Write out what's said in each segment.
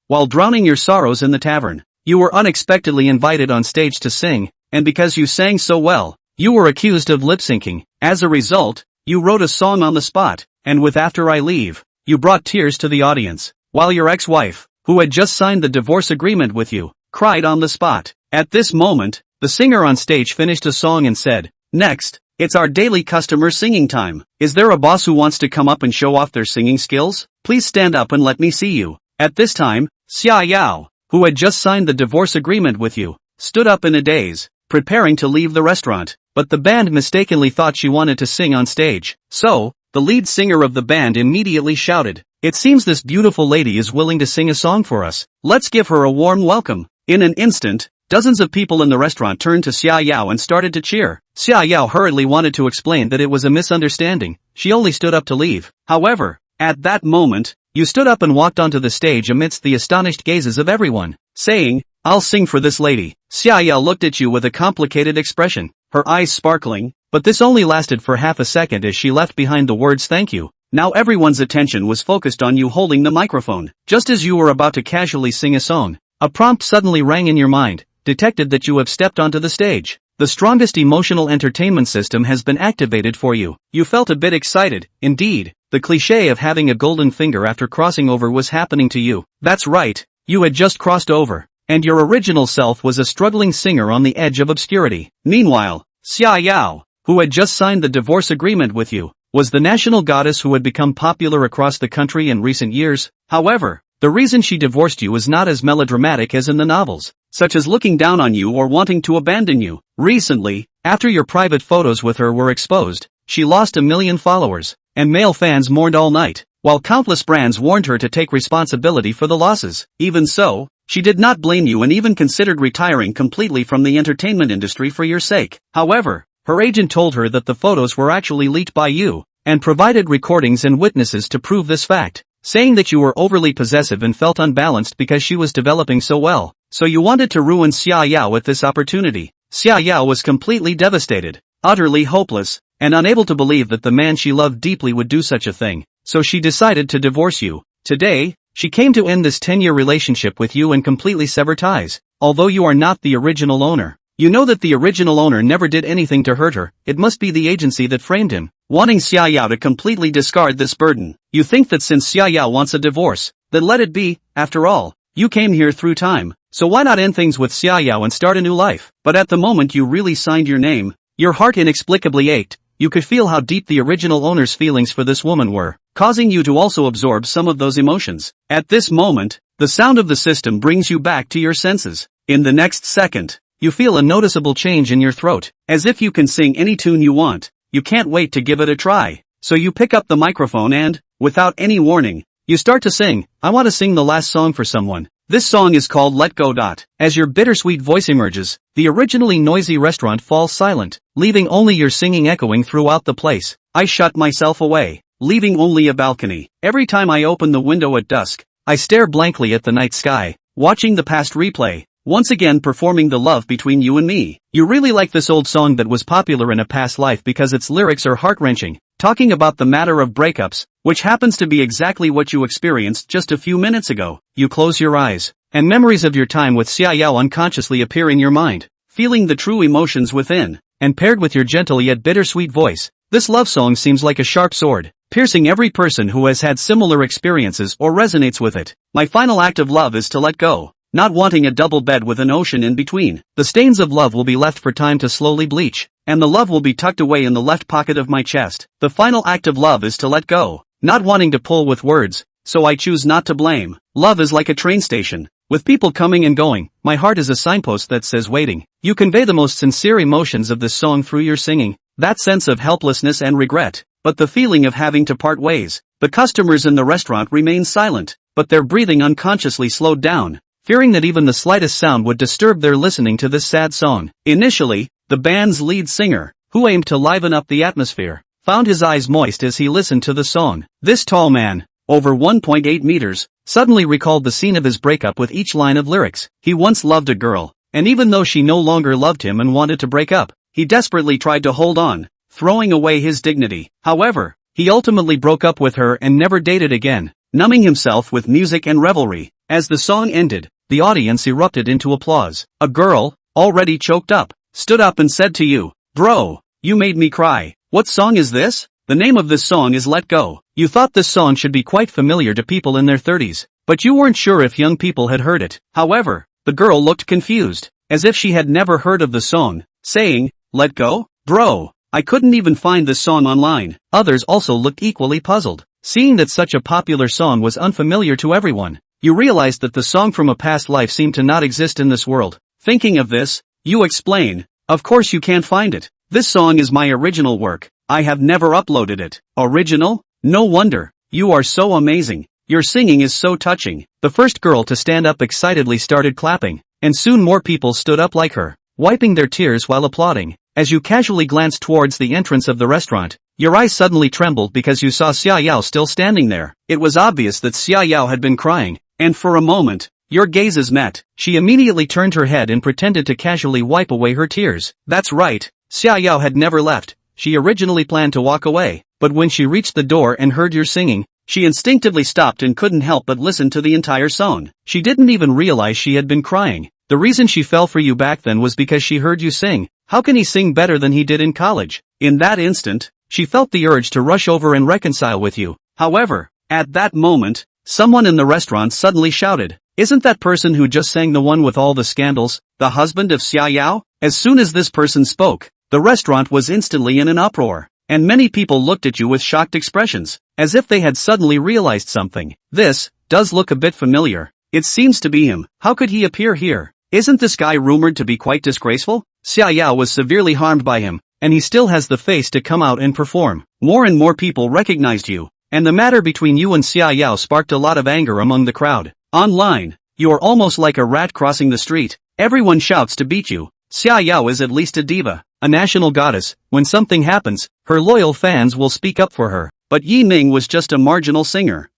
while drowning your sorrows in the tavern. You were unexpectedly invited on stage to sing, and because you sang so well, you were accused of lip-syncing. As a result, you wrote a song on the spot, and with After I Leave, you brought tears to the audience, while your ex-wife, who had just signed the divorce agreement with you, cried on the spot. At this moment, the singer on stage finished a song and said, "Next, it's our daily customer singing time. Is there a boss who wants to come up and show off their singing skills? Please stand up and let me see you." At this time, Xia Yao, who had just signed the divorce agreement with you, stood up in a daze, preparing to leave the restaurant, but the band mistakenly thought she wanted to sing on stage. So, the lead singer of the band immediately shouted, "It seems this beautiful lady is willing to sing a song for us. Let's give her a warm welcome." In an instant, dozens of people in the restaurant turned to Xia Yao and started to cheer. Xia Yao hurriedly wanted to explain that it was a misunderstanding. She only stood up to leave. However, at that moment, you stood up and walked onto the stage amidst the astonished gazes of everyone, saying, "I'll sing for this lady." Xia Yao looked at you with a complicated expression, her eyes sparkling, but this only lasted for half a second as she left behind the words "thank you." Now everyone's attention was focused on you holding the microphone. Just as you were about to casually sing a song, a prompt suddenly rang in your mind, detected that you have stepped onto the stage. The strongest emotional entertainment system has been activated for you. You felt a bit excited. Indeed, the cliché of having a golden finger after crossing over was happening to you. That's right, you had just crossed over, and your original self was a struggling singer on the edge of obscurity. Meanwhile, Xia Yao, who had just signed the divorce agreement with you, was the national goddess who had become popular across the country in recent years. However, the reason she divorced you was not as melodramatic as in the novels, such as looking down on you or wanting to abandon you. Recently, after your private photos with her were exposed, she lost 1 million followers, and male fans mourned all night, while countless brands warned her to take responsibility for the losses. Even so, she did not blame you and even considered retiring completely from the entertainment industry for your sake. However, her agent told her that the photos were actually leaked by you, and provided recordings and witnesses to prove this fact, saying that you were overly possessive and felt unbalanced because she was developing so well. So you wanted to ruin Xia Yao with this opportunity. Xia Yao was completely devastated, utterly hopeless, and unable to believe that the man she loved deeply would do such a thing. So she decided to divorce you. Today, she came to end this 10-year relationship with you and completely sever ties. Although you are not the original owner, you know that the original owner never did anything to hurt her. It must be the agency that framed him, wanting Xia Yao to completely discard this burden. You think that since Xia Yao wants a divorce, then let it be. After all, you came here through time, so why not end things with Xia Yao and start a new life? But at the moment you really signed your name, your heart inexplicably ached. You could feel how deep the original owner's feelings for this woman were, causing you to also absorb some of those emotions. At this moment, the sound of the system brings you back to your senses. In the next second, you feel a noticeable change in your throat, as if you can sing any tune you want. You can't wait to give it a try. So you pick up the microphone and, without any warning, you start to sing. I want to sing the last song for someone. This song is called Let Go. As your bittersweet voice emerges, the originally noisy restaurant falls silent, leaving only your singing echoing throughout the place. I shut myself away, leaving only a balcony. Every time I open the window at dusk, I stare blankly at the night sky, watching the past replay, once again performing the love between you and me. You really like this old song that was popular in a past life because its lyrics are heart-wrenching, talking about the matter of breakups, which happens to be exactly what you experienced just a few minutes ago. You close your eyes, and memories of your time with Xia Yao unconsciously appear in your mind, feeling the true emotions within, and paired with your gentle yet bittersweet voice. This love song seems like a sharp sword, piercing every person who has had similar experiences or resonates with it. My final act of love is to let go, not wanting a double bed with an ocean in between. The stains of love will be left for time to slowly bleach, and the love will be tucked away in the left pocket of my chest. The final act of love is to let go, not wanting to pull with words, so I choose not to blame. Love is like a train station, with people coming and going. My heart is a signpost that says waiting. You convey the most sincere emotions of this song through your singing, that sense of helplessness and regret, but the feeling of having to part ways. The customers in the restaurant remain silent, but their breathing unconsciously slowed down, fearing that even the slightest sound would disturb their listening to this sad song. Initially, the band's lead singer, who aimed to liven up the atmosphere, found his eyes moist as he listened to the song. This tall man, over 1.8 meters, suddenly recalled the scene of his breakup with each line of lyrics. He once loved a girl, and even though she no longer loved him and wanted to break up, he desperately tried to hold on, throwing away his dignity. However, he ultimately broke up with her and never dated again. numbing himself with music and revelry. As the song ended, the audience erupted into applause. A girl, already choked up, stood up and said to you, "Bro, you made me cry. What song is this?" The name of this song is Let Go. You thought this song should be quite familiar to people in their 30s, but you weren't sure if young people had heard it. However, the girl looked confused, as if she had never heard of the song, saying, "Let go? Bro, I couldn't even find this song online." Others also looked equally puzzled. Seeing that such a popular song was unfamiliar to everyone, you realized that the song from a past life seemed to not exist in this world. Thinking of this, you explain, "Of course you can't find it. This song is my original work. I have never uploaded it." Original? No wonder. You are so amazing. Your singing is so touching. The first girl to stand up excitedly started clapping, and soon more people stood up like her, wiping their tears while applauding. As you casually glanced towards the entrance of the restaurant, your eyes suddenly trembled because you saw Xia Yao still standing there. It was obvious that Xia Yao had been crying, and for a moment, your gazes met. She immediately turned her head and pretended to casually wipe away her tears. That's right, Xia Yao had never left. She originally planned to walk away, but when she reached the door and heard your singing, she instinctively stopped and couldn't help but listen to the entire song. She didn't even realize she had been crying. The reason she fell for you back then was because she heard you sing. How can he sing better than he did in college? In that instant, she felt the urge to rush over and reconcile with you. However, at that moment, someone in the restaurant suddenly shouted, "Isn't that person who just sang the one with all the scandals, the husband of Xia Yao?" As soon as this person spoke, the restaurant was instantly in an uproar, and many people looked at you with shocked expressions, as if they had suddenly realized something. "This does look a bit familiar. It seems to be him. How could he appear here? Isn't this guy rumored to be quite disgraceful?" Xia Yao was severely harmed by him, and he still has the face to come out and perform. More and more people recognized you, and the matter between you and Xia Yao sparked a lot of anger among the crowd. Online, you are almost like a rat crossing the street. Everyone shouts to beat you. Xia Yao is at least a diva, a national goddess. When something happens, her loyal fans will speak up for her. But Yi Ming was just a marginal singer.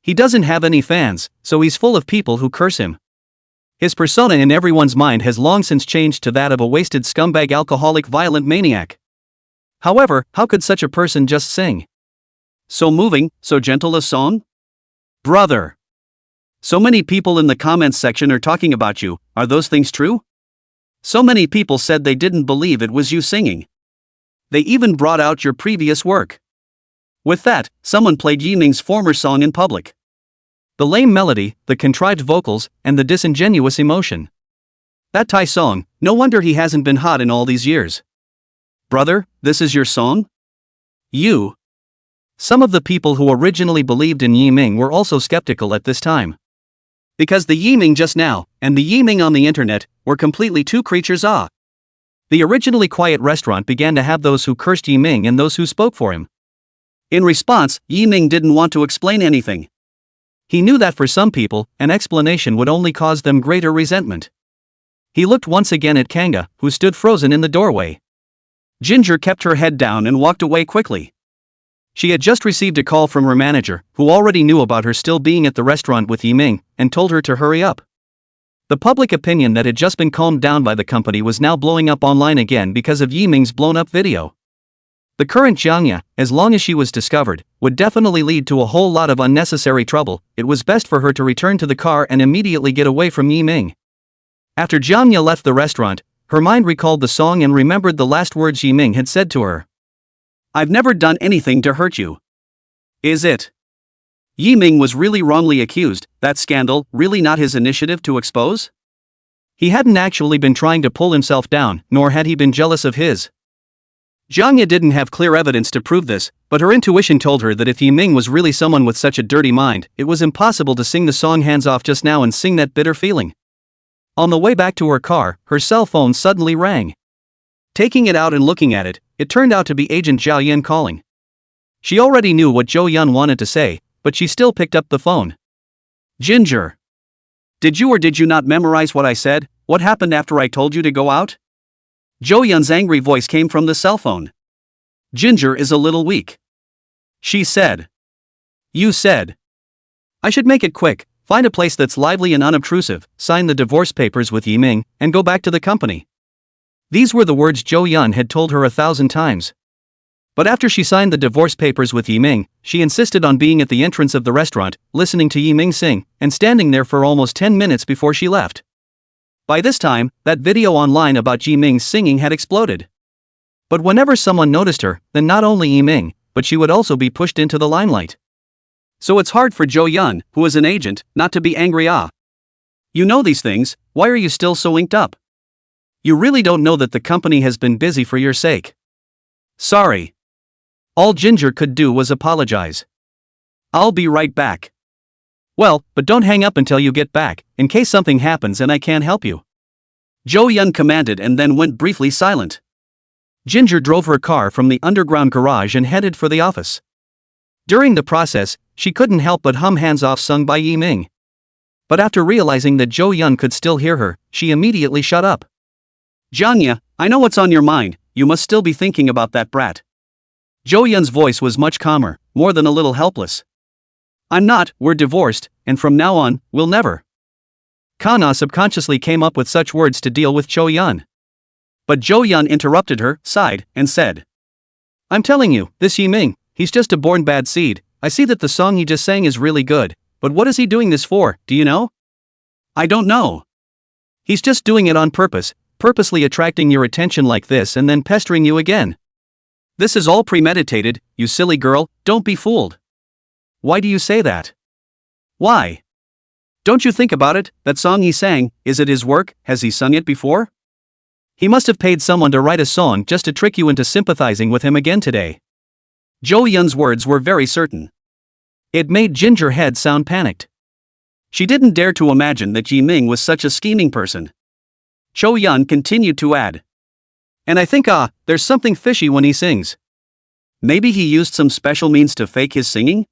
He doesn't have any fans, so he's full of people who curse him. His persona in everyone's mind has long since changed to that of a wasted scumbag, alcoholic, violent maniac. However, how could such a person just sing so moving, so gentle a song? Brother! So many people in the comments section are talking about you. Are those things true? So many people said they didn't believe it was you singing. They even brought out your previous work. With that, someone played Yi Ming's former song in public. The lame melody, the contrived vocals, and the disingenuous emotion. That Thai song, no wonder he hasn't been hot in all these years. Brother, this is your song? You. Some of the people who originally believed in Yi Ming were also skeptical at this time. Because the Yi Ming just now, and the Yi Ming on the internet, were completely two creatures. The originally quiet restaurant began to have those who cursed Yi Ming and those who spoke for him. In response, Yi Ming didn't want to explain anything. He knew that for some people, an explanation would only cause them greater resentment. He looked once again at Kanga, who stood frozen in the doorway. Ginger kept her head down and walked away quickly. She had just received a call from her manager, who already knew about her still being at the restaurant with Yi Ming, and told her to hurry up. The public opinion that had just been calmed down by the company was now blowing up online again because of Yi Ming's blown-up video. The current Jiangya, as long as she was discovered, would definitely lead to a whole lot of unnecessary trouble. It was best for her to return to the car and immediately get away from Yi Ming. After Jiangya left the restaurant, her mind recalled the song and remembered the last words Yi Ming had said to her. "I've never done anything to hurt you." Is it? Yi Ming was really wrongly accused, that scandal really not his initiative to expose? He hadn't actually been trying to pull himself down, nor had he been jealous of his. Jiangya didn't have clear evidence to prove this, but her intuition told her that if Yi Ming was really someone with such a dirty mind, it was impossible to sing the song Hands Off just now and sing that bitter feeling. On the way back to her car, her cell phone suddenly rang. Taking it out and looking at it, it turned out to be Agent Zhao Yan calling. She already knew what Zhou Yun wanted to say, but she still picked up the phone. "Ginger. Did you or did you not memorize what I said? What happened after I told you to go out?" Zhou Yun's angry voice came from the cell phone. Ginger is a little weak. She said. "You said. I should make it quick, find a place that's lively and unobtrusive, sign the divorce papers with Yi Ming, and go back to the company." These were the words Zhou Yun had told her 1,000 times. But after she signed the divorce papers with Yiming, she insisted on being at the entrance of the restaurant, listening to Yiming sing, and standing there for almost 10 minutes before she left. By this time, that video online about Yiming's singing had exploded. But whenever someone noticed her, then not only Yiming, but she would also be pushed into the limelight. So it's hard for Jo Yun, who is an agent, not to be angry. You know these things, why are you still so inked up? You really don't know that the company has been busy for your sake. Sorry. All Ginger could do was apologize. I'll be right back. Well, but don't hang up until you get back, in case something happens and I can't help you. Jo Yun commanded and then went briefly silent. Ginger drove her car from the underground garage and headed for the office. During the process, she couldn't help but hum Hands Off sung by Yiming. But after realizing that Jo Yun could still hear her, she immediately shut up. Janya, I know what's on your mind, you must still be thinking about that brat. Jo Yun's voice was much calmer, more than a little helpless. I'm not, we're divorced, and from now on, we'll never. Kana subconsciously came up with such words to deal with Jo Yun. But Jo Yun interrupted her, sighed, and said, I'm telling you, this Yiming, he's just a born bad seed. I see that the song he just sang is really good, but what is he doing this for, do you know? I don't know. He's just doing it on purpose, purposely attracting your attention like this and then pestering you again. This is all premeditated, you silly girl, don't be fooled. Why do you say that? Why? Don't you think about it, that song he sang, is it his work, has he sung it before? He must have paid someone to write a song just to trick you into sympathizing with him again today. Jo Yun's words were very certain. It made Ginger head sound panicked. She didn't dare to imagine that Yiming was such a scheming person. Jo Yun continued to add. And I think there's something fishy when he sings. Maybe he used some special means to fake his singing?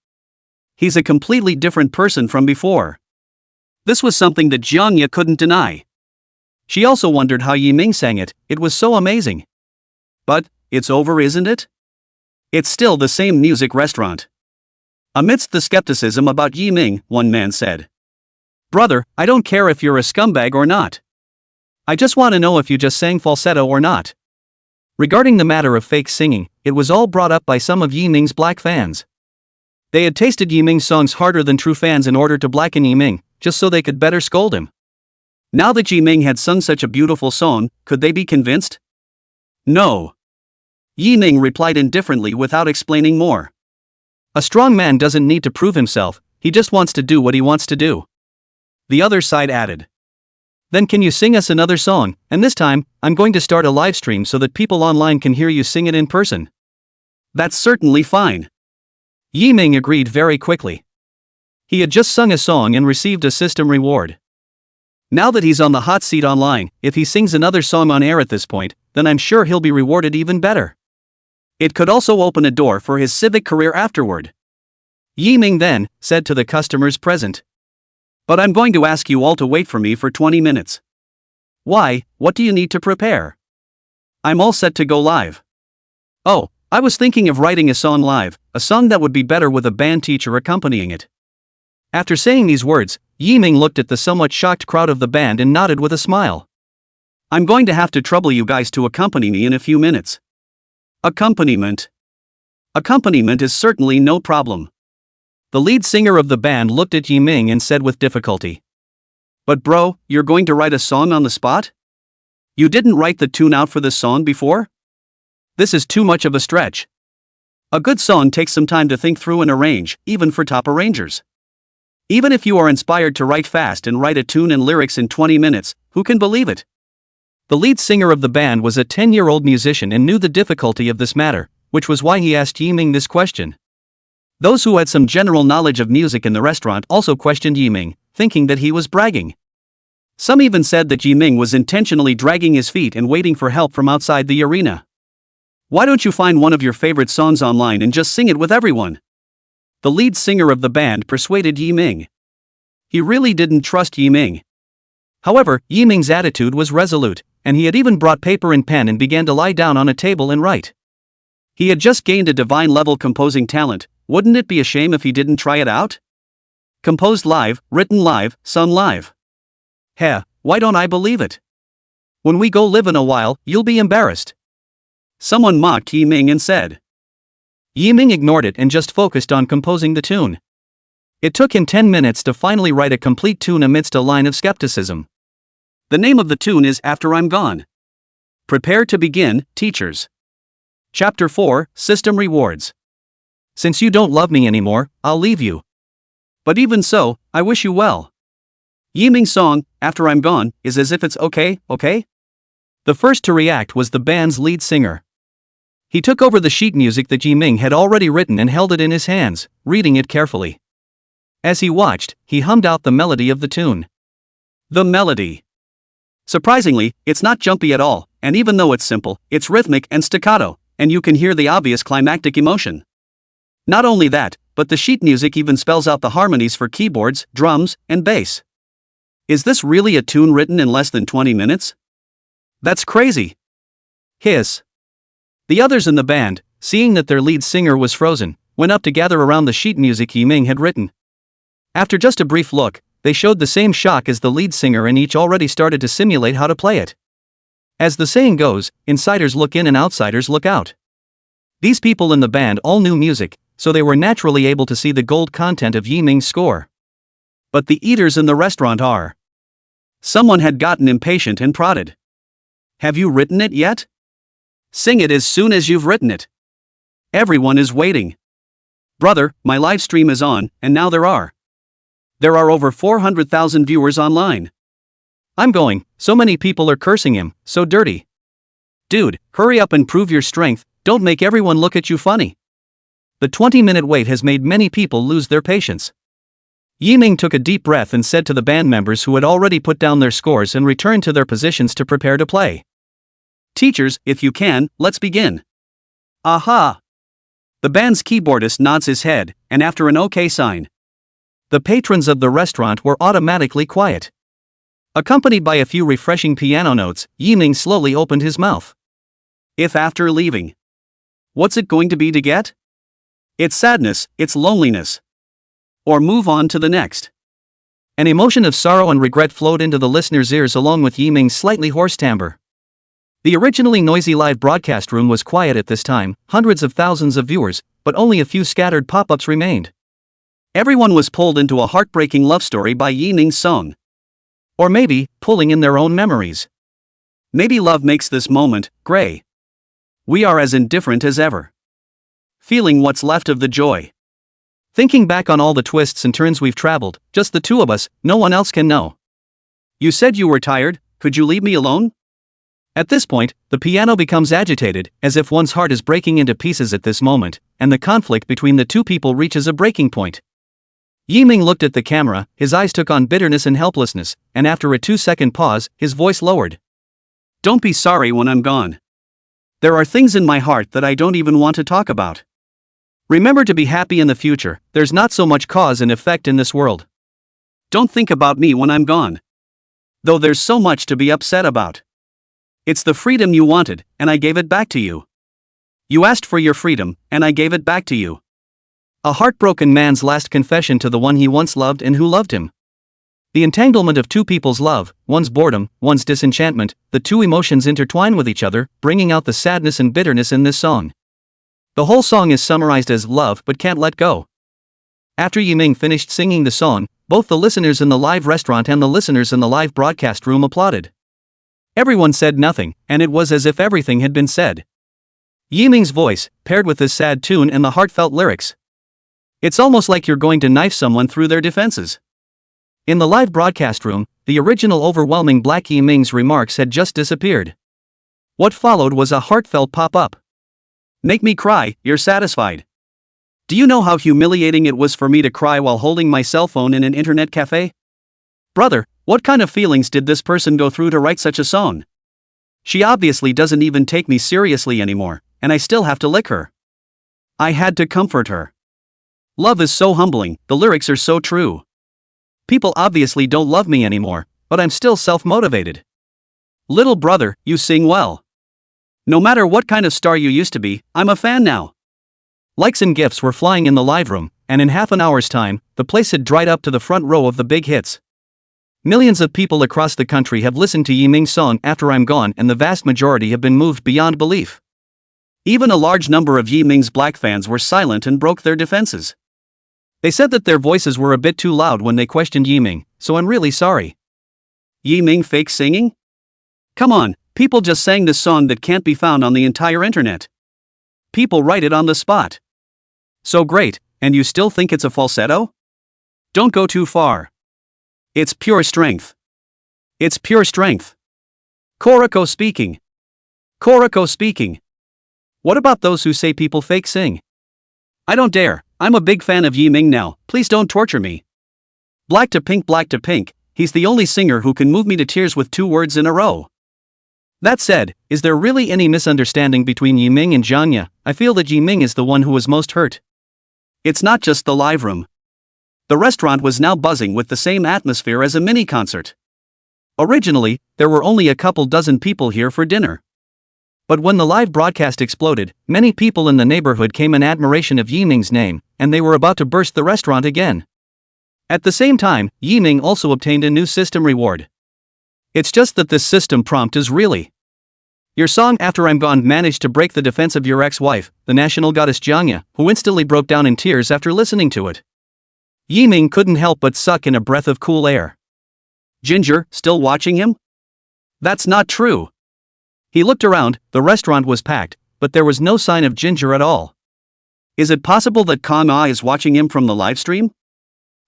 He's a completely different person from before. This was something that Jianya couldn't deny. She also wondered how Yiming sang it, it was so amazing. But, it's over, isn't it? It's still the same music restaurant. Amidst the skepticism about Yiming, one man said. Brother, I don't care if you're a scumbag or not. I just want to know if you just sang falsetto or not. Regarding the matter of fake singing, it was all brought up by some of Yiming's black fans. They had tasted Yiming's songs harder than true fans in order to blacken Yiming, just so they could better scold him. Now that Yiming had sung such a beautiful song, could they be convinced? No. Yiming replied indifferently without explaining more. A strong man doesn't need to prove himself, he just wants to do what he wants to do. The other side added. Then can you sing us another song, and this time, I'm going to start a live stream so that people online can hear you sing it in person. That's certainly fine. Yiming agreed very quickly. He had just sung a song and received a system reward. Now that he's on the hot seat online, if he sings another song on air at this point, then I'm sure he'll be rewarded even better. It could also open a door for his civic career afterward. Yiming then said to the customers present. But I'm going to ask you all to wait for me for 20 minutes. Why, what do you need to prepare? I'm all set to go live. Oh, I was thinking of writing a song live, a song that would be better with a band teacher accompanying it. After saying these words, Yiming looked at the somewhat shocked crowd of the band and nodded with a smile. I'm going to have to trouble you guys to accompany me in a few minutes. Accompaniment. Accompaniment is certainly no problem. The lead singer of the band looked at Yiming and said with difficulty. But bro, you're going to write a song on the spot? You didn't write the tune out for this song before? This is too much of a stretch. A good song takes some time to think through and arrange, even for top arrangers. Even if you are inspired to write fast and write a tune and lyrics in 20 minutes, who can believe it? The lead singer of the band was a 10-year-old musician and knew the difficulty of this matter, which was why he asked Yiming this question. Those who had some general knowledge of music in the restaurant also questioned Yiming, thinking that he was bragging. Some even said that Yiming was intentionally dragging his feet and waiting for help from outside the arena. Why don't you find one of your favorite songs online and just sing it with everyone? The lead singer of the band persuaded Yiming. He really didn't trust Yiming. However, Yiming's attitude was resolute, and he had even brought paper and pen and began to lie down on a table and write. He had just gained a divine-level composing talent. Wouldn't it be a shame if he didn't try it out? Composed live, written live, sung live. Heh, why don't I believe it? When we go live in a while, you'll be embarrassed. Someone mocked Yiming and said. Yiming ignored it and just focused on composing the tune. It took him 10 minutes to finally write a complete tune amidst a line of skepticism. The name of the tune is After I'm Gone. Prepare to begin, teachers. Chapter 4, System Rewards. Since you don't love me anymore, I'll leave you. But even so, I wish you well. Yiming's song, After I'm Gone, is as if it's okay? The first to react was the band's lead singer. He took over the sheet music that Yiming had already written and held it in his hands, reading it carefully. As he watched, he hummed out the melody of the tune. The melody. Surprisingly, it's not jumpy at all, and even though it's simple, it's rhythmic and staccato, and you can hear the obvious climactic emotion. Not only that, but the sheet music even spells out the harmonies for keyboards, drums, and bass. Is this really a tune written in less than 20 minutes? That's crazy. Hiss. The others in the band, seeing that their lead singer was frozen, went up to gather around the sheet music Yiming had written. After just a brief look, they showed the same shock as the lead singer and each already started to simulate how to play it. As the saying goes, insiders look in and outsiders look out. These people in the band all knew music, so they were naturally able to see the gold content of Yiming's score. But the eaters in the restaurant are. Someone had gotten impatient and prodded. Have you written it yet? Sing it as soon as you've written it. Everyone is waiting. Brother, my live stream is on, and now there are over 400,000 viewers online. I'm going, so many people are cursing him, so dirty. Dude, hurry up and prove your strength, don't make everyone look at you funny. The 20-minute wait has made many people lose their patience. Yiming took a deep breath and said to the band members who had already put down their scores and returned to their positions to prepare to play. Teachers, if you can, let's begin. Aha! The band's keyboardist nods his head, and after an okay sign, the patrons of the restaurant were automatically quiet. Accompanied by a few refreshing piano notes, Yiming slowly opened his mouth. If after leaving, what's it going to be to get? It's sadness, it's loneliness. Or move on to the next. An emotion of sorrow and regret flowed into the listener's ears along with Yiming's slightly hoarse timbre. The originally noisy live broadcast room was quiet at this time, hundreds of thousands of viewers, but only a few scattered pop-ups remained. Everyone was pulled into a heartbreaking love story by Yiming's song. Or maybe, pulling in their own memories. Maybe love makes this moment gray. We are as indifferent as ever. Feeling what's left of the joy. Thinking back on all the twists and turns we've traveled, just the two of us, no one else can know. You said you were tired, could you leave me alone? At this point, the piano becomes agitated, as if one's heart is breaking into pieces at this moment, and the conflict between the two people reaches a breaking point. Yiming looked at the camera, his eyes took on bitterness and helplessness, and after a 2-second pause, his voice lowered. Don't be sorry when I'm gone. There are things in my heart that I don't even want to talk about. Remember to be happy in the future, there's not so much cause and effect in this world. Don't think about me when I'm gone. Though there's so much to be upset about. It's the freedom you wanted, and I gave it back to you. You asked for your freedom, and I gave it back to you. A heartbroken man's last confession to the one he once loved and who loved him. The entanglement of two people's love, one's boredom, one's disenchantment, the two emotions intertwine with each other, bringing out the sadness and bitterness in this song. The whole song is summarized as love but can't let go. After Yiming finished singing the song, both the listeners in the live restaurant and the listeners in the live broadcast room applauded. Everyone said nothing, and it was as if everything had been said. Yiming's voice, paired with this sad tune and the heartfelt lyrics. It's almost like you're going to knife someone through their defenses. In the live broadcast room, the original overwhelming Black Yiming's remarks had just disappeared. What followed was a heartfelt pop-up. Make me cry, you're satisfied. Do you know how humiliating it was for me to cry while holding my cell phone in an internet cafe? Brother, what kind of feelings did this person go through to write such a song? She obviously doesn't even take me seriously anymore, and I still have to lick her. I had to comfort her. Love is so humbling, the lyrics are so true. People obviously don't love me anymore, but I'm still self-motivated. Little brother, you sing well. No matter what kind of star you used to be, I'm a fan now. Likes and gifts were flying in the live room, and in half an hour's time, the place had dried up to the front row of the big hits. Millions of people across the country have listened to Yiming's song After I'm Gone, and the vast majority have been moved beyond belief. Even a large number of Yi Ming's black fans were silent and broke their defenses. They said that their voices were a bit too loud when they questioned Yi Ming, so I'm really sorry. Yi Ming fake singing? Come on, people just sang this song that can't be found on the entire internet. People write it on the spot. So great, and you still think it's a falsetto? Don't go too far. It's pure strength. It's pure strength. Koriko speaking. Koriko speaking. What about those who say people fake sing? I don't dare, I'm a big fan of Yi Ming now, please don't torture me. Black to pink, he's the only singer who can move me to tears with 2 words in a row. That said, is there really any misunderstanding between Yi Ming and Jianya? I feel that Yi Ming is the one who was most hurt. It's not just the live room. The restaurant was now buzzing with the same atmosphere as a mini-concert. Originally, there were only a couple dozen people here for dinner. But when the live broadcast exploded, many people in the neighborhood came in admiration of Yi Ming's name, and they were about to burst the restaurant again. At the same time, Yi Ming also obtained a new system reward. It's just that this system prompt is really. Your song After I'm Gone managed to break the defense of your ex-wife, the national goddess Jianya, who instantly broke down in tears after listening to it. Yi Ming couldn't help but suck in a breath of cool air. Ginger, still watching him? That's not true. He looked around, the restaurant was packed, but there was no sign of Ginger at all. Is it possible that Kang Ah is watching him from the livestream?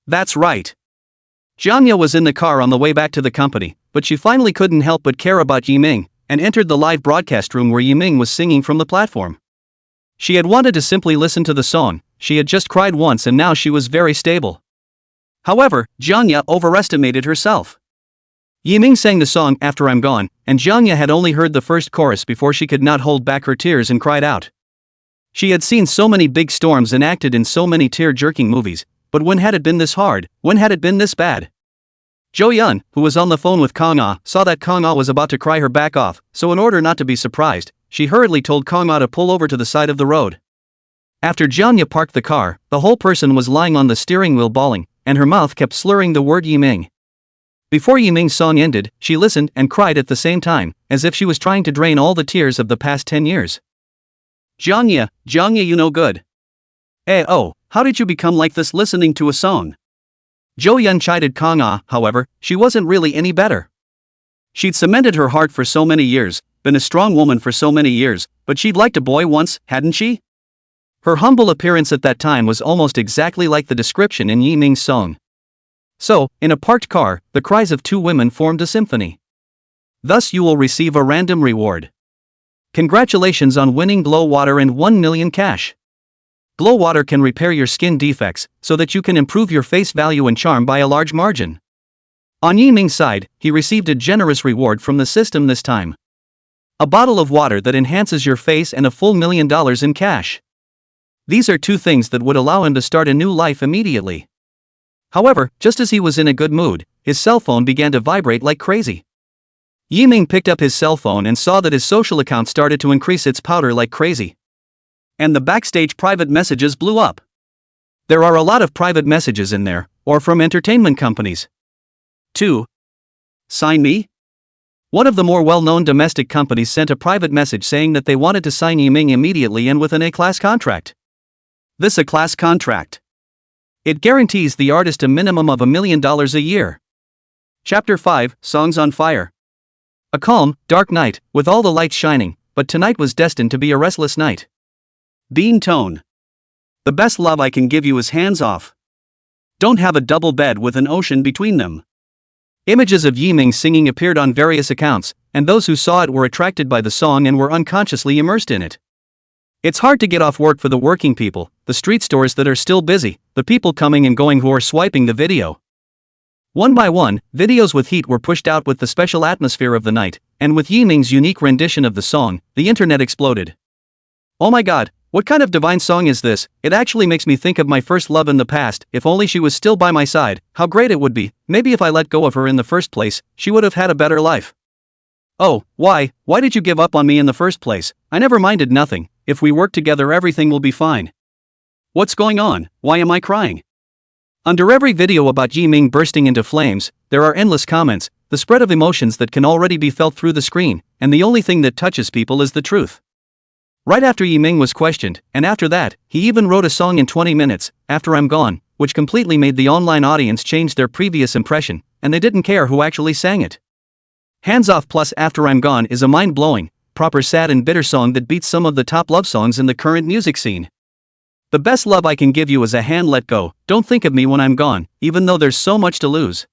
That's right. Jianya was in the car on the way back to the company, but she finally couldn't help but care about Yi Ming, and entered the live broadcast room where Yi Ming was singing from the platform. She had wanted to simply listen to the song, she had just cried once and now she was very stable. However, Jianya overestimated herself. Yi Ming sang the song After I'm Gone, and Jianya had only heard the first chorus before she could not hold back her tears and cried out. She had seen so many big storms and acted in so many tear-jerking movies, but when had it been this hard, when had it been this bad? Jo Yun, who was on the phone with Kang Ah, saw that Kang Ah was about to cry her back off, so in order not to be surprised, she hurriedly told Kang Ah to pull over to the side of the road. After Jianya parked the car, the whole person was lying on the steering wheel bawling, and her mouth kept slurring the word Yi Ming. Before Yi Ming's song ended, she listened and cried at the same time, as if she was trying to drain all the tears of the past 10 years. Jianya, you no good. Oh, how did you become like this listening to a song? Jo Yun chided Kang Ah, however, she wasn't really any better. She'd cemented her heart for so many years, been a strong woman for so many years, but she'd liked a boy once, hadn't she? Her humble appearance at that time was almost exactly like the description in Yi Ming's song. So, in a parked car, the cries of 2 women formed a symphony. Thus you will receive a random reward. Congratulations on winning Glow Water and 1 million cash. Glow Water can repair your skin defects, so that you can improve your face value and charm by a large margin. On Yi Ming's side, he received a generous reward from the system this time. A bottle of water that enhances your face and a full $1 million in cash. These are 2 things that would allow him to start a new life immediately. However, just as he was in a good mood, his cell phone began to vibrate like crazy. Yi Ming picked up his cell phone and saw that his social account started to increase its powder like crazy. And the backstage private messages blew up. There are a lot of private messages in there, or from entertainment companies. 2. Sign me? One of the more well-known domestic companies sent a private message saying that they wanted to sign Yi Ming immediately and with an A-class contract. This A-class contract. It guarantees the artist a minimum of $1 million a year. Chapter 5, Songs on Fire. A calm, dark night, with all the lights shining, but tonight was destined to be a restless night. Bean tone. The best love I can give you is hands off. Don't have a double bed with an ocean between them. Images of Yi Ming singing appeared on various accounts, and those who saw it were attracted by the song and were unconsciously immersed in it. It's hard to get off work for the working people, the street stores that are still busy, the people coming and going who are swiping the video. One by one, videos with heat were pushed out with the special atmosphere of the night, and with Yi Ming's unique rendition of the song, the internet exploded. Oh my god, what kind of divine song is this? It actually makes me think of my first love in the past. If only she was still by my side, how great it would be. Maybe if I let go of her in the first place, she would have had a better life. Oh, why did you give up on me in the first place? I never minded nothing. If we work together everything will be fine. What's going on? Why am I crying? Under every video about Yi Ming bursting into flames, there are endless comments, the spread of emotions that can already be felt through the screen, and the only thing that touches people is the truth. Right after Yiming was questioned, and after that, he even wrote a song in 20 minutes, After I'm Gone, which completely made the online audience change their previous impression, and they didn't care who actually sang it. Hands Off plus After I'm Gone is a mind-blowing, proper sad and bitter song that beats some of the top love songs in the current music scene. The best love I can give you is a hand let go, don't think of me when I'm gone, even though there's so much to lose.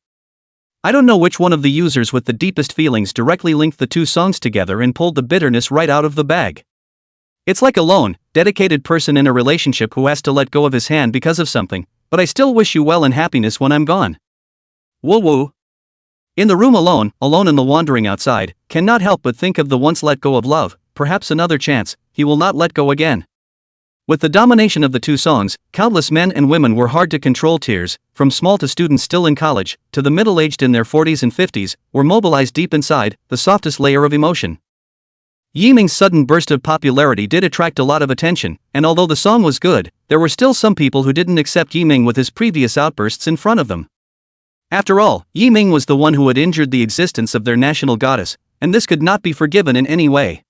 I don't know which one of the users with the deepest feelings directly linked the two songs together and pulled the bitterness right out of the bag. It's like a lone, dedicated person in a relationship who has to let go of his hand because of something, but I still wish you well and happiness when I'm gone. Woo woo. In the room alone in the wandering outside, cannot help but think of the once let go of love, perhaps another chance, he will not let go again. With the domination of the two songs, countless men and women were hard to control. Tears, from small to students still in college, to the middle-aged in their 40s and 50s, were mobilized deep inside, the softest layer of emotion. Yiming's sudden burst of popularity did attract a lot of attention, and although the song was good, there were still some people who didn't accept Yiming with his previous outbursts in front of them. After all, Yiming was the one who had injured the existence of their national goddess, and this could not be forgiven in any way.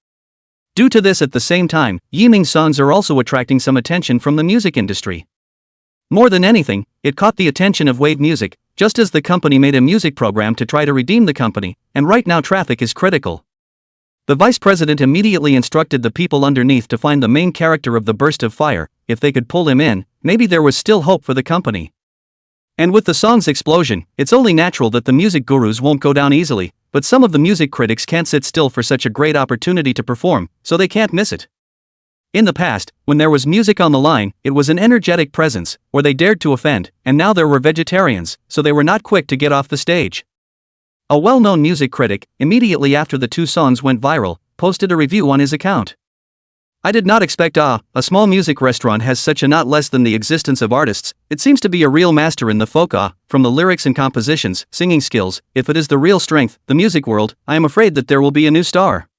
Due to this, at the same time, Yiming's songs are also attracting some attention from the music industry. More than anything, it caught the attention of Wave Music, just as the company made a music program to try to redeem the company, and right now traffic is critical. The vice president immediately instructed the people underneath to find the main character of the burst of fire. If they could pull him in, maybe there was still hope for the company. And with the song's explosion, it's only natural that the music gurus won't go down easily, but some of the music critics can't sit still for such a great opportunity to perform, so they can't miss it. In the past, when there was music on the line, it was an energetic presence, or they dared to offend, and now there were vegetarians, so they were not quick to get off the stage. A well-known music critic, immediately after the two songs went viral, posted a review on his account. I did not expect a small music restaurant has such a not less than the existence of artists. It seems to be a real master in the folk from the lyrics and compositions, singing skills. If it is the real strength, the music world, I am afraid that there will be a new star.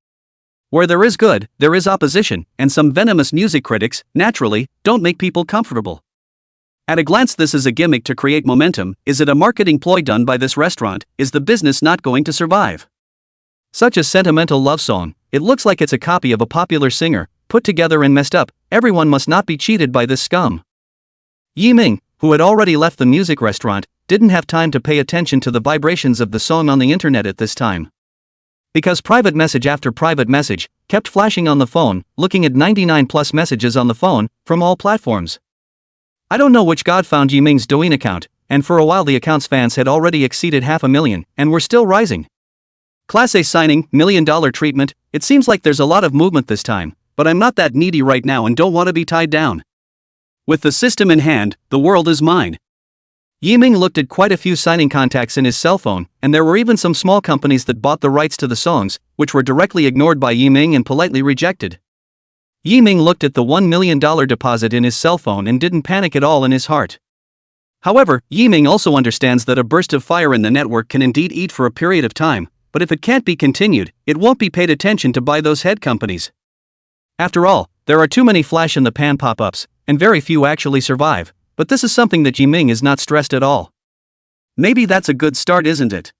Where there is good, there is opposition, and some venomous music critics, naturally, don't make people comfortable. At a glance, this is a gimmick to create momentum. Is it a marketing ploy done by this restaurant? Is the business not going to survive? Such a sentimental love song, it looks like it's a copy of a popular singer, put together and messed up. Everyone must not be cheated by this scum. Yiming, who had already left the music restaurant, didn't have time to pay attention to the vibrations of the song on the internet at this time. Because private message after private message kept flashing on the phone, looking at 99 plus messages on the phone, from all platforms. I don't know which god found Yiming's Douyin account, and for a while the account's fans had already exceeded 500,000, and were still rising. Class A signing, $1 million treatment, it seems like there's a lot of movement this time, but I'm not that needy right now and don't want to be tied down. With the system in hand, the world is mine. Yiming looked at quite a few signing contacts in his cell phone, and there were even some small companies that bought the rights to the songs, which were directly ignored by Yiming and politely rejected. Yiming looked at the $1 million deposit in his cell phone and didn't panic at all in his heart. However, Yiming also understands that a burst of fire in the network can indeed eat for a period of time, but if it can't be continued, it won't be paid attention to by those head companies. After all, there are too many flash-in-the-pan pop-ups, and very few actually survive, but this is something that Yiming is not stressed at all. Maybe that's a good start, isn't it?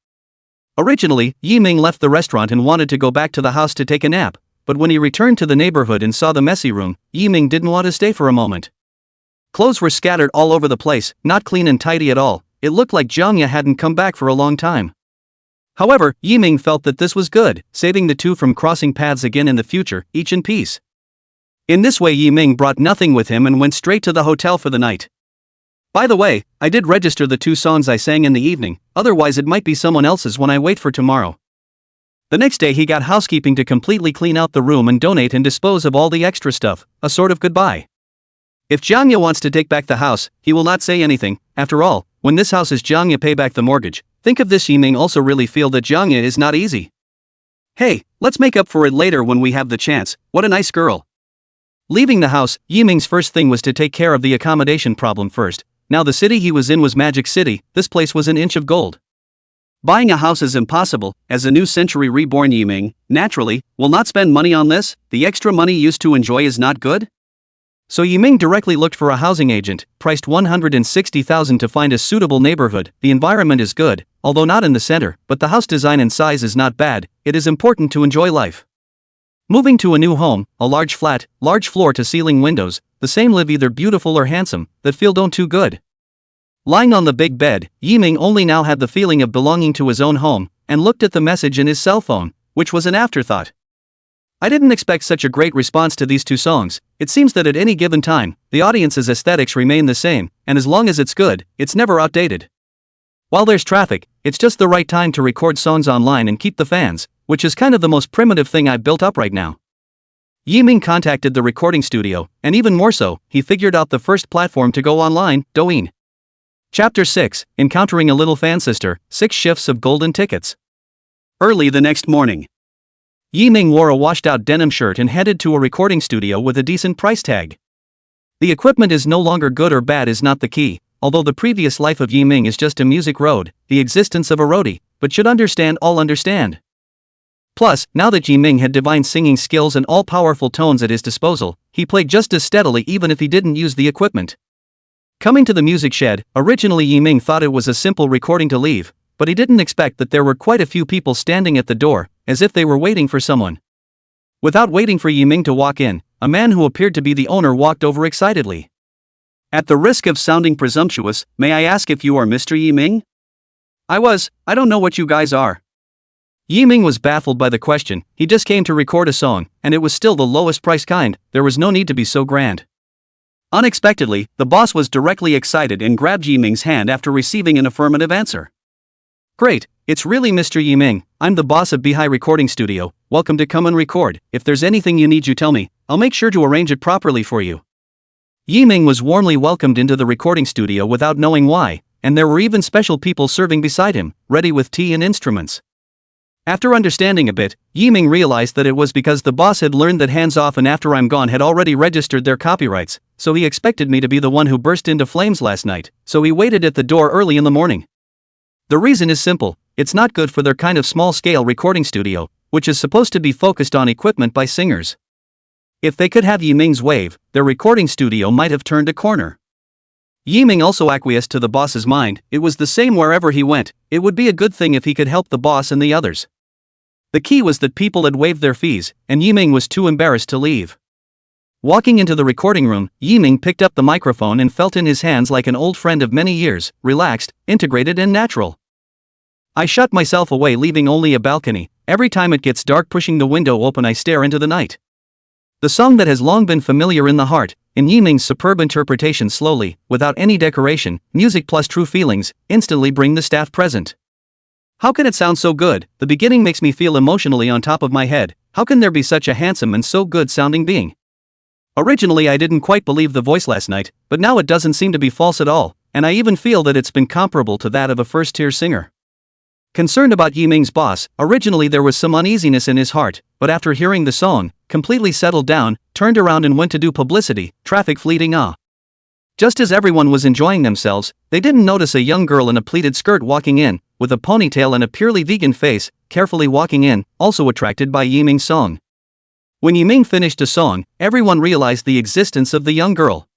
Originally, Yiming left the restaurant and wanted to go back to the house to take a nap, but when he returned to the neighborhood and saw the messy room, Yiming didn't want to stay for a moment. Clothes were scattered all over the place, not clean and tidy at all. It looked like Jiangya hadn't come back for a long time. However, Yiming felt that this was good, saving the two from crossing paths again in the future, each in peace. In this way, Yiming brought nothing with him and went straight to the hotel for the night. By the way, I did register the two songs I sang in the evening, otherwise it might be someone else's when I wait for tomorrow. The next day he got housekeeping to completely clean out the room and donate and dispose of all the extra stuff, a sort of goodbye. If Jiangya wants to take back the house, he will not say anything. After all, when this house is Jiangya pay back the mortgage. Think of this. Yiming also really feel that Jiangya is not easy. Hey, let's make up for it later when we have the chance. What a nice girl. Leaving the house, Yiming's first thing was to take care of the accommodation problem first. Now the city he was in was Magic City. This place was an inch of gold. Buying a house is impossible. As a new century reborn Yiming, naturally, will not spend money on this. The extra money used to enjoy is not good. So Yiming directly looked for a housing agent, priced $160,000 to find a suitable neighborhood. The environment is good, although not in the center, but the house design and size is not bad. It is important to enjoy life. Moving to a new home, a large flat, large floor-to-ceiling windows, the same live either beautiful or handsome, that feel don't too good. Lying on the big bed, Yiming only now had the feeling of belonging to his own home, and looked at the message in his cell phone, which was an afterthought. I didn't expect such a great response to these two songs. It seems that at any given time, the audience's aesthetics remain the same, and as long as it's good, it's never outdated. While there's traffic, it's just the right time to record songs online and keep the fans, which is kind of the most primitive thing I've built up right now. Yiming contacted the recording studio, and even more so, he figured out the first platform to go online, Douyin. Chapter 6, Encountering a Little Fan Sister, 6 Shifts of Golden Tickets. Early the next morning, Yiming wore a washed-out denim shirt and headed to a recording studio with a decent price tag. The equipment is no longer good or bad is not the key, although the previous life of Yiming is just a music road, the existence of a roadie, but should all understand. Plus, now that Yiming had divine singing skills and all-powerful tones at his disposal, he played just as steadily even if he didn't use the equipment. Coming to the music shed, originally Yiming thought it was a simple recording to leave, but he didn't expect that there were quite a few people standing at the door, as if they were waiting for someone. Without waiting for Yiming to walk in, a man who appeared to be the owner walked over excitedly. At the risk of sounding presumptuous, may I ask if you are Mr. Yiming? I don't know what you guys are. Yiming was baffled by the question. He just came to record a song, and it was still the lowest price kind. There was no need to be so grand. Unexpectedly, the boss was directly excited and grabbed Yiming's hand after receiving an affirmative answer. Great, it's really Mr. Yiming. I'm the boss of Beihai Recording Studio. Welcome to come and record. If there's anything you need, you tell me. I'll make sure to arrange it properly for you. Yiming was warmly welcomed into the recording studio without knowing why, and there were even special people serving beside him, ready with tea and instruments. After understanding a bit, Yiming realized that it was because the boss had learned that Hands Off and After I'm Gone had already registered their copyrights, so he expected me to be the one who burst into flames last night, so he waited at the door early in the morning. The reason is simple: it's not good for their kind of small-scale recording studio, which is supposed to be focused on equipment by singers. If they could have Yiming's wave, their recording studio might have turned a corner. Yiming also acquiesced to the boss's mind. It was the same wherever he went. It would be a good thing if he could help the boss and the others. The key was that people had waived their fees, and Yiming was too embarrassed to leave. Walking into the recording room, Yiming picked up the microphone and felt in his hands like an old friend of many years, relaxed, integrated and natural. I shut myself away, leaving only a balcony. Every time it gets dark, pushing the window open, I stare into the night. The song that has long been familiar in the heart, in Yiming's superb interpretation, slowly, without any decoration, music plus true feelings, instantly bring the staff present. How can it sound so good? The beginning makes me feel emotionally on top of my head. How can there be such a handsome and so good sounding being? Originally I didn't quite believe the voice last night, but now it doesn't seem to be false at all, and I even feel that it's been comparable to that of a first-tier singer. Concerned about Yiming's boss, originally there was some uneasiness in his heart, but after hearing the song, completely settled down, turned around and went to do publicity, traffic fleeting Just as everyone was enjoying themselves, they didn't notice a young girl in a pleated skirt walking in, with a ponytail and a purely vegan face, carefully walking in, also attracted by Yiming's song. When Yiming finished a song, everyone realized the existence of the young girl.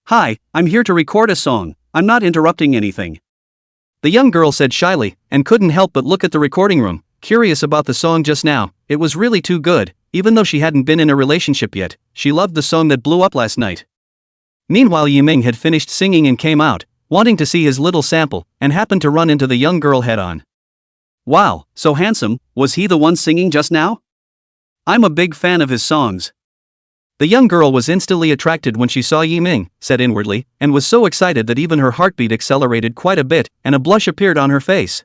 Hi, I'm here to record a song. I'm not interrupting anything. The young girl said shyly, and couldn't help but look at the recording room, curious about the song just now. It was really too good. Even though she hadn't been in a relationship yet, she loved the song that blew up last night. Meanwhile, Yiming had finished singing and came out, wanting to see his little sample, and happened to run into the young girl head-on. Wow, so handsome. Was he the one singing just now? I'm a big fan of his songs. The young girl was instantly attracted when she saw Yiming, said inwardly, and was so excited that even her heartbeat accelerated quite a bit, and a blush appeared on her face.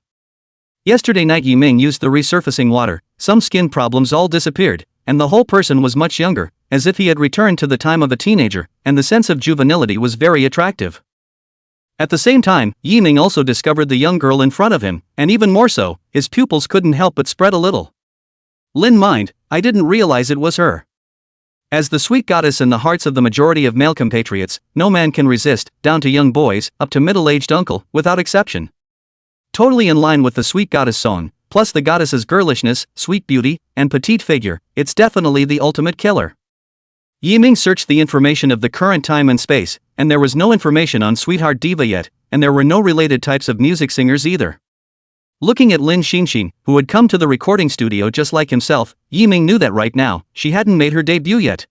Yesterday night Yiming used the resurfacing water, some skin problems all disappeared, and the whole person was much younger, as if he had returned to the time of a teenager, and the sense of juvenility was very attractive. At the same time, Yiming also discovered the young girl in front of him, and even more so, his pupils couldn't help but spread a little. Lin mind, I didn't realize it was her. As the sweet goddess in the hearts of the majority of male compatriots, no man can resist, down to young boys, up to middle-aged uncle, without exception. Totally in line with the sweet goddess song, plus the goddess's girlishness, sweet beauty, and petite figure, it's definitely the ultimate killer. Yiming searched the information of the current time and space, and there was no information on Sweetheart Diva yet, and there were no related types of music singers either. Looking at Lin Xinxin, who had come to the recording studio just like himself, Yiming knew that right now, she hadn't made her debut yet.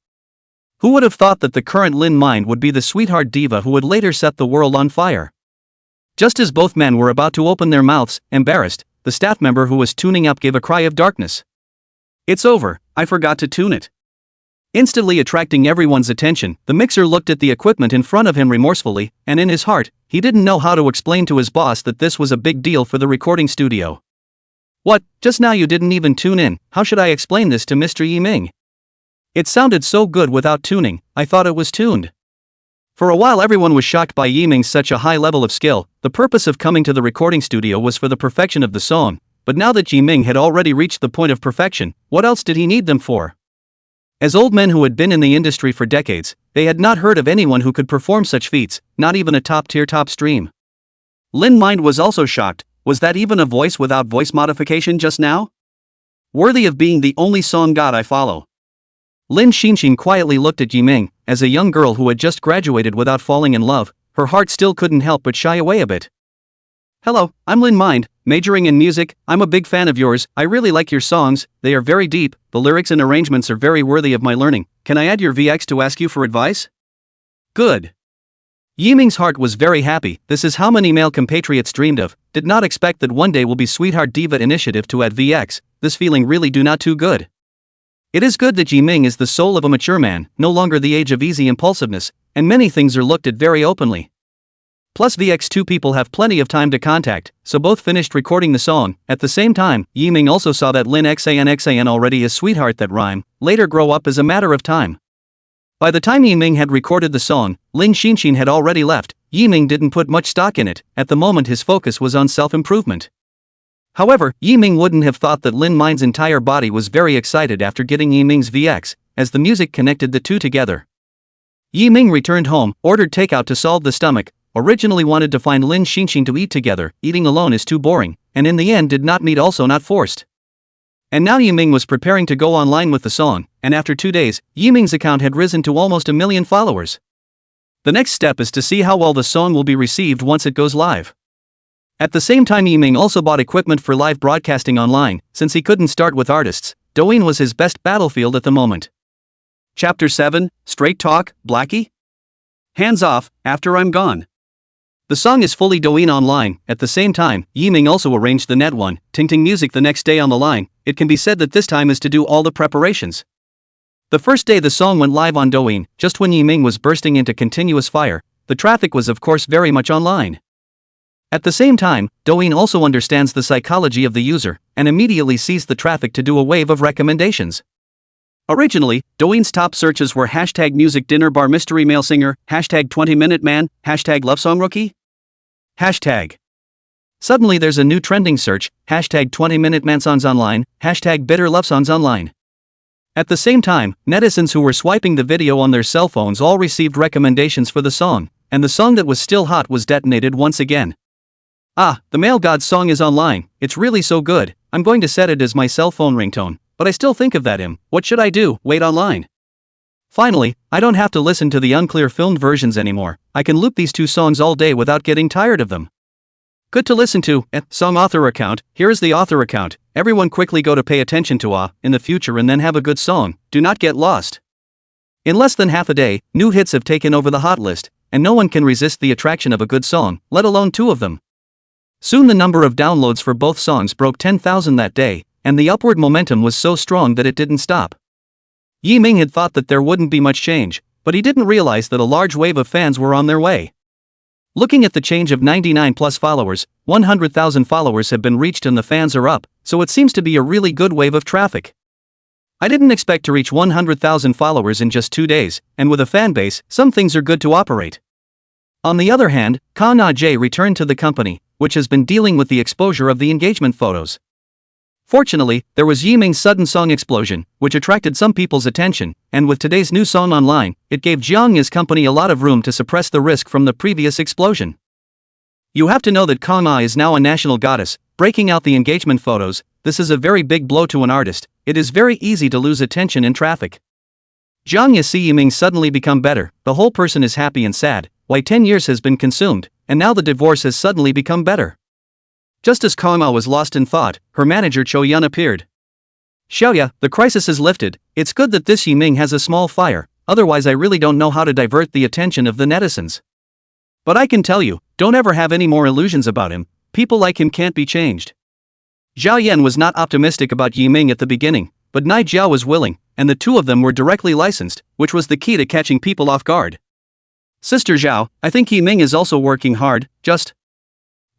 Who would have thought that the current Lin Mind would be the sweetheart diva who would later set the world on fire? Just as both men were about to open their mouths, embarrassed, the staff member who was tuning up gave a cry of darkness. "It's over, I forgot to tune it." Instantly attracting everyone's attention, the mixer looked at the equipment in front of him remorsefully, and in his heart, he didn't know how to explain to his boss that this was a big deal for the recording studio. "What, just now you didn't even tune in, how should I explain this to Mr. Yiming? It sounded so good without tuning, I thought it was tuned." For a while everyone was shocked by Yiming's such a high level of skill. The purpose of coming to the recording studio was for the perfection of the song, but now that Yiming had already reached the point of perfection, what else did he need them for? As old men who had been in the industry for decades, they had not heard of anyone who could perform such feats, not even a top-tier top stream. Lin Mind was also shocked. Was that even a voice without voice modification just now? Worthy of being the only song god I follow. Lin Xinxin quietly looked at Yiming. As a young girl who had just graduated without falling in love, her heart still couldn't help but shy away a bit. "Hello, I'm Lin Mind, majoring in music. I'm a big fan of yours. I really like your songs, they are very deep, the lyrics and arrangements are very worthy of my learning. Can I add your VX to ask you for advice?" Good. Yiming's heart was very happy. This is how many male compatriots dreamed of. Did not expect that one day will be Sweetheart Diva initiative to add VX. This feeling really do not too good. It is good that Yiming is the soul of a mature man, no longer the age of easy impulsiveness, and many things are looked at very openly. Plus VX2 people have plenty of time to contact, so both finished recording the song. At the same time, Yiming also saw that Lin Xan already is sweetheart that rhyme, later grow up as a matter of time. By the time Yiming had recorded the song, Lin Xinxin had already left. Yiming didn't put much stock in it. At the moment his focus was on self-improvement. However, Yiming wouldn't have thought that Lin Mind's entire body was very excited after getting Yiming's VX, as the music connected the two together. Yiming returned home, ordered takeout to solve the stomach, originally wanted to find Lin Xinxin to eat together. Eating alone is too boring, and in the end did not meet, also not forced. And now Yiming was preparing to go online with the song, and after 2 days, Yiming's account had risen to almost 1 million followers. The next step is to see how well the song will be received once it goes live. At the same time Yiming also bought equipment for live broadcasting online, since he couldn't start with artists. Douyin was his best battlefield at the moment. Chapter 7, Straight Talk, Blackie? Hands off, after I'm gone. The song is fully Douyin online. At the same time, Yiming also arranged the net one, Ting Music the next day on the line. It can be said that this time is to do all the preparations. The first day the song went live on Douyin, just when Yiming was bursting into continuous fire, the traffic was of course very much online. At the same time, Douyin also understands the psychology of the user, and immediately seized the traffic to do a wave of recommendations. Originally, Douyin's top searches were hashtag music dinner bar mystery male singer, hashtag 20-minute man, hashtag love song rookie. Hashtag. Suddenly there's a new trending search, hashtag 20-minute man songs online, hashtag bitter love songs online. At the same time, netizens who were swiping the video on their cell phones all received recommendations for the song, and the song that was still hot was detonated once again. "Ah, the male god song is online, it's really so good, I'm going to set it as my cell phone ringtone, but I still think of that him, what should I do, wait online?" Finally, I don't have to listen to the unclear filmed versions anymore, I can loop these two songs all day without getting tired of them. Good to listen to. Song author account, here is the author account, everyone quickly go to pay attention to in the future and then have a good song, do not get lost. In less than half a day, new hits have taken over the hot list, and no one can resist the attraction of a good song, let alone two of them. Soon the number of downloads for both songs broke 10,000 that day, and the upward momentum was so strong that it didn't stop. Yiming had thought that there wouldn't be much change, but he didn't realize that a large wave of fans were on their way. Looking at the change of 99 plus followers, 100,000 followers have been reached and the fans are up, so it seems to be a really good wave of traffic. I didn't expect to reach 100,000 followers in just 2 days, and with a fan base, some things are good to operate. On the other hand, Ka Na Jae returned to the company, which has been dealing with the exposure of the engagement photos. Fortunately, there was Yiming's sudden song explosion, which attracted some people's attention, and with today's new song online, it gave Jiang's company a lot of room to suppress the risk from the previous explosion. You have to know that Ka Na is now a national goddess, breaking out the engagement photos. This is a very big blow to an artist, it is very easy to lose attention in traffic. Jiang see Yiming suddenly become better, the whole person is happy and sad, why 10 years has been consumed, and now the divorce has suddenly become better. Just as Kama was lost in thought, her manager Cho Yun appeared. Xiaoya, the crisis is lifted. It's good that this Yiming has a small fire, otherwise I really don't know how to divert the attention of the netizens. But I can tell you, don't ever have any more illusions about him, people like him can't be changed. Zhao Yan was not optimistic about Yiming at the beginning, but Nai Jiao was willing, and the two of them were directly licensed, which was the key to catching people off guard. Sister Zhao, I think Yiming is also working hard, just.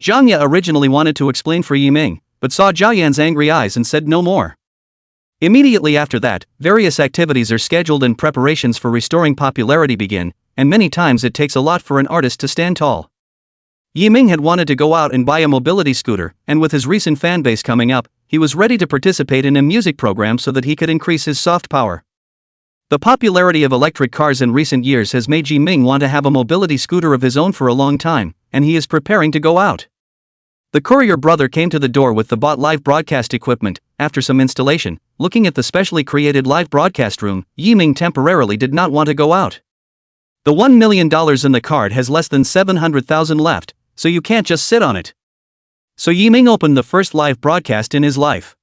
Zhang Ya originally wanted to explain for Yiming, but saw Zhao Yan's angry eyes and said no more. Immediately after that, various activities are scheduled and preparations for restoring popularity begin, and many times it takes a lot for an artist to stand tall. Yiming had wanted to go out and buy a mobility scooter, and with his recent fanbase coming up, he was ready to participate in a music program so that he could increase his soft power. The popularity of electric cars in recent years has made Yiming want to have a mobility scooter of his own for a long time, and he is preparing to go out. The courier brother came to the door with the bought live broadcast equipment. After some installation, looking at the specially created live broadcast room, Yiming temporarily did not want to go out. The $1 million in the card has less than 700,000 left, so you can't just sit on it. So Yiming opened the first live broadcast in his life.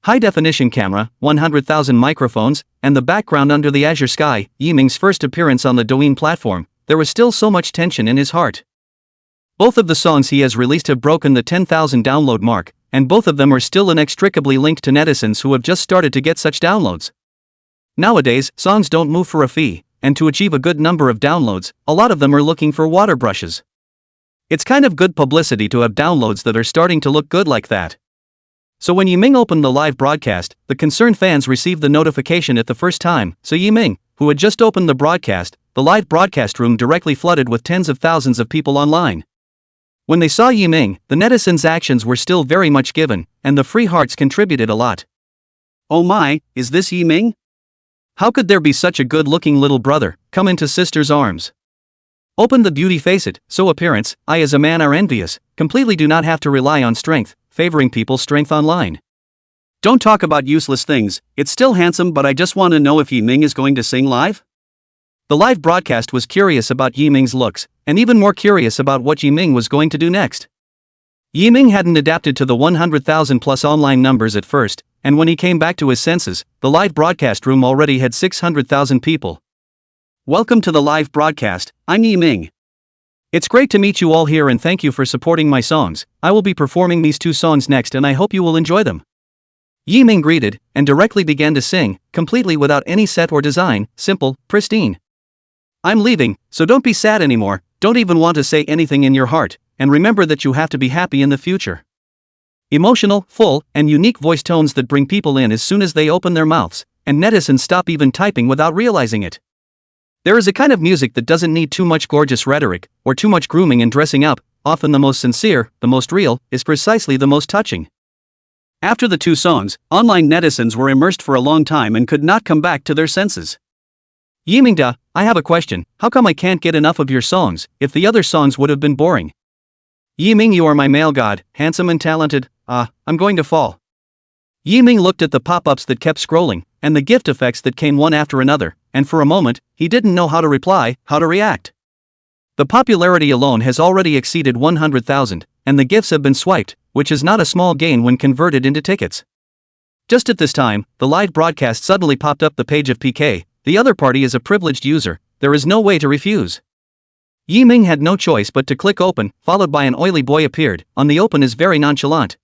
High-definition camera, 100,000 microphones, and the background under the azure sky. Yiming's first appearance on the Douyin platform, there was still so much tension in his heart. Both of the songs he has released have broken the 10,000 download mark, and both of them are still inextricably linked to netizens who have just started to get such downloads. Nowadays, songs don't move for a fee, and to achieve a good number of downloads, a lot of them are looking for water brushes. It's kind of good publicity to have downloads that are starting to look good like that. So when Yiming opened the live broadcast, the concerned fans received the notification at the first time, so Yiming, who had just opened the broadcast, the live broadcast room directly flooded with tens of thousands of people online. When they saw Yiming, the netizens' actions were still very much given, and the free hearts contributed a lot. Oh my, is this Yiming? How could there be such a good-looking little brother, come into sister's arms? Open the beauty face it, so appearance, I as a man are envious, completely do not have to rely on strength, favoring people's strength online. Don't talk about useless things, it's still handsome but I just want to know if Yiming is going to sing live? The live broadcast was curious about Yiming's looks, and even more curious about what Yiming was going to do next. Yiming hadn't adapted to the 100,000 plus online numbers at first, and when he came back to his senses, the live broadcast room already had 600,000 people. Welcome to the live broadcast, I'm Yiming. It's great to meet you all here and thank you for supporting my songs. I will be performing these two songs next and I hope you will enjoy them. Yiming greeted, and directly began to sing, completely without any set or design, simple, pristine. I'm leaving, so don't be sad anymore, don't even want to say anything in your heart, and remember that you have to be happy in the future. Emotional, full, and unique voice tones that bring people in as soon as they open their mouths, and netizens stop even typing without realizing it. There is a kind of music that doesn't need too much gorgeous rhetoric, or too much grooming and dressing up. Often the most sincere, the most real, is precisely the most touching. After the two songs, online netizens were immersed for a long time and could not come back to their senses. Yiming-da, I have a question, how come I can't get enough of your songs, if the other songs would have been boring? Yiming, you are my male god, handsome and talented, I'm going to fall. Yiming looked at the pop-ups that kept scrolling, and the gift effects that came one after another, and for a moment, he didn't know how to reply, how to react. The popularity alone has already exceeded 100,000, and the gifts have been swiped, which is not a small gain when converted into tickets. Just at this time, the live broadcast suddenly popped up the page of PK, the other party is a privileged user, there is no way to refuse. Yiming had no choice but to click open, followed by an oily boy appeared, on the open is very nonchalant.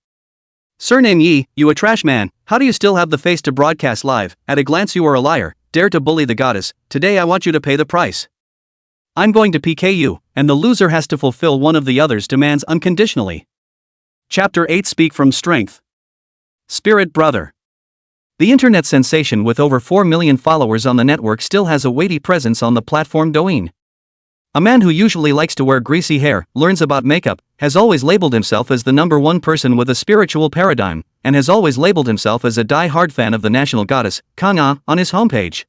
Surname Yi, you a trash man, how do you still have the face to broadcast live, at a glance you are a liar, dare to bully the goddess, today I want you to pay the price. I'm going to PK you, and the loser has to fulfill one of the other's demands unconditionally. Chapter 8 Speak from Strength. Spirit Brother. The internet sensation with over 4 million followers on the network still has a weighty presence on the platform Douyin. A man who usually likes to wear greasy hair, learns about makeup, has always labeled himself as the #1 person with a spiritual paradigm, and has always labeled himself as a die-hard fan of the national goddess, Kangha, on his homepage.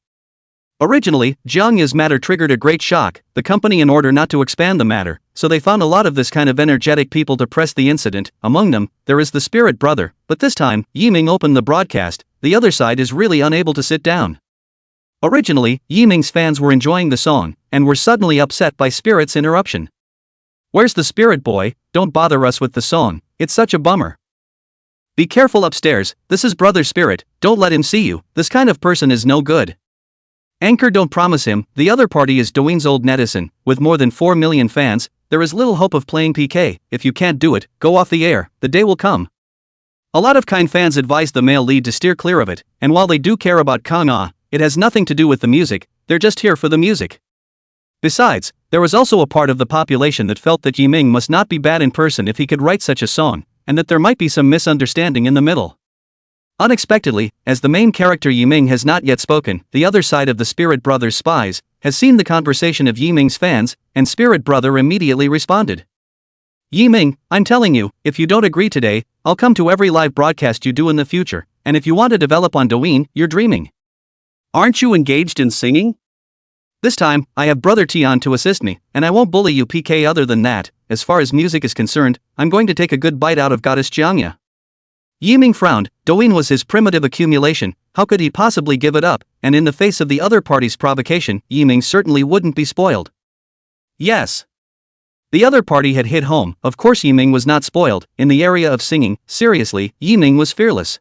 Originally, Jiang Ya's matter triggered a great shock, the company in order not to expand the matter, so they found a lot of this kind of energetic people to press the incident. Among them, there is the spirit brother, but this time, Yiming opened the broadcast, the other side is really unable to sit down. Originally, Yiming's fans were enjoying the song, and were suddenly upset by Spirit's interruption. Where's the spirit boy? Don't bother us with the song, it's such a bummer. Be careful upstairs, this is Brother Spirit, don't let him see you, this kind of person is no good. Anchor, don't promise him. The other party is Douyin's old netizen, with more than 4 million fans. There is little hope of playing PK. If you can't do it, go off the air, the day will come. A lot of kind fans advise the male lead to steer clear of it, and while they do care about Kang-ah, it has nothing to do with the music, they're just here for the music. Besides, there was also a part of the population that felt that Yiming must not be bad in person if he could write such a song, and that there might be some misunderstanding in the middle. Unexpectedly, as the main character Yiming has not yet spoken, the other side of the Spirit Brothers' spies has seen the conversation of Yiming's fans, and Spirit Brother immediately responded. Yiming, I'm telling you, if you don't agree today, I'll come to every live broadcast you do in the future, and if you want to develop on Douyin, you're dreaming. Aren't you engaged in singing? This time, I have Brother Tian to assist me, and I won't bully you PK. Other than that, as far as music is concerned, I'm going to take a good bite out of Goddess Jiangya. Yiming frowned. Douyin was his primitive accumulation, how could he possibly give it up, and in the face of the other party's provocation, Yiming certainly wouldn't be spoiled. Yes. The other party had hit home, of course Yiming was not spoiled. In the area of singing, seriously, Yiming was fearless.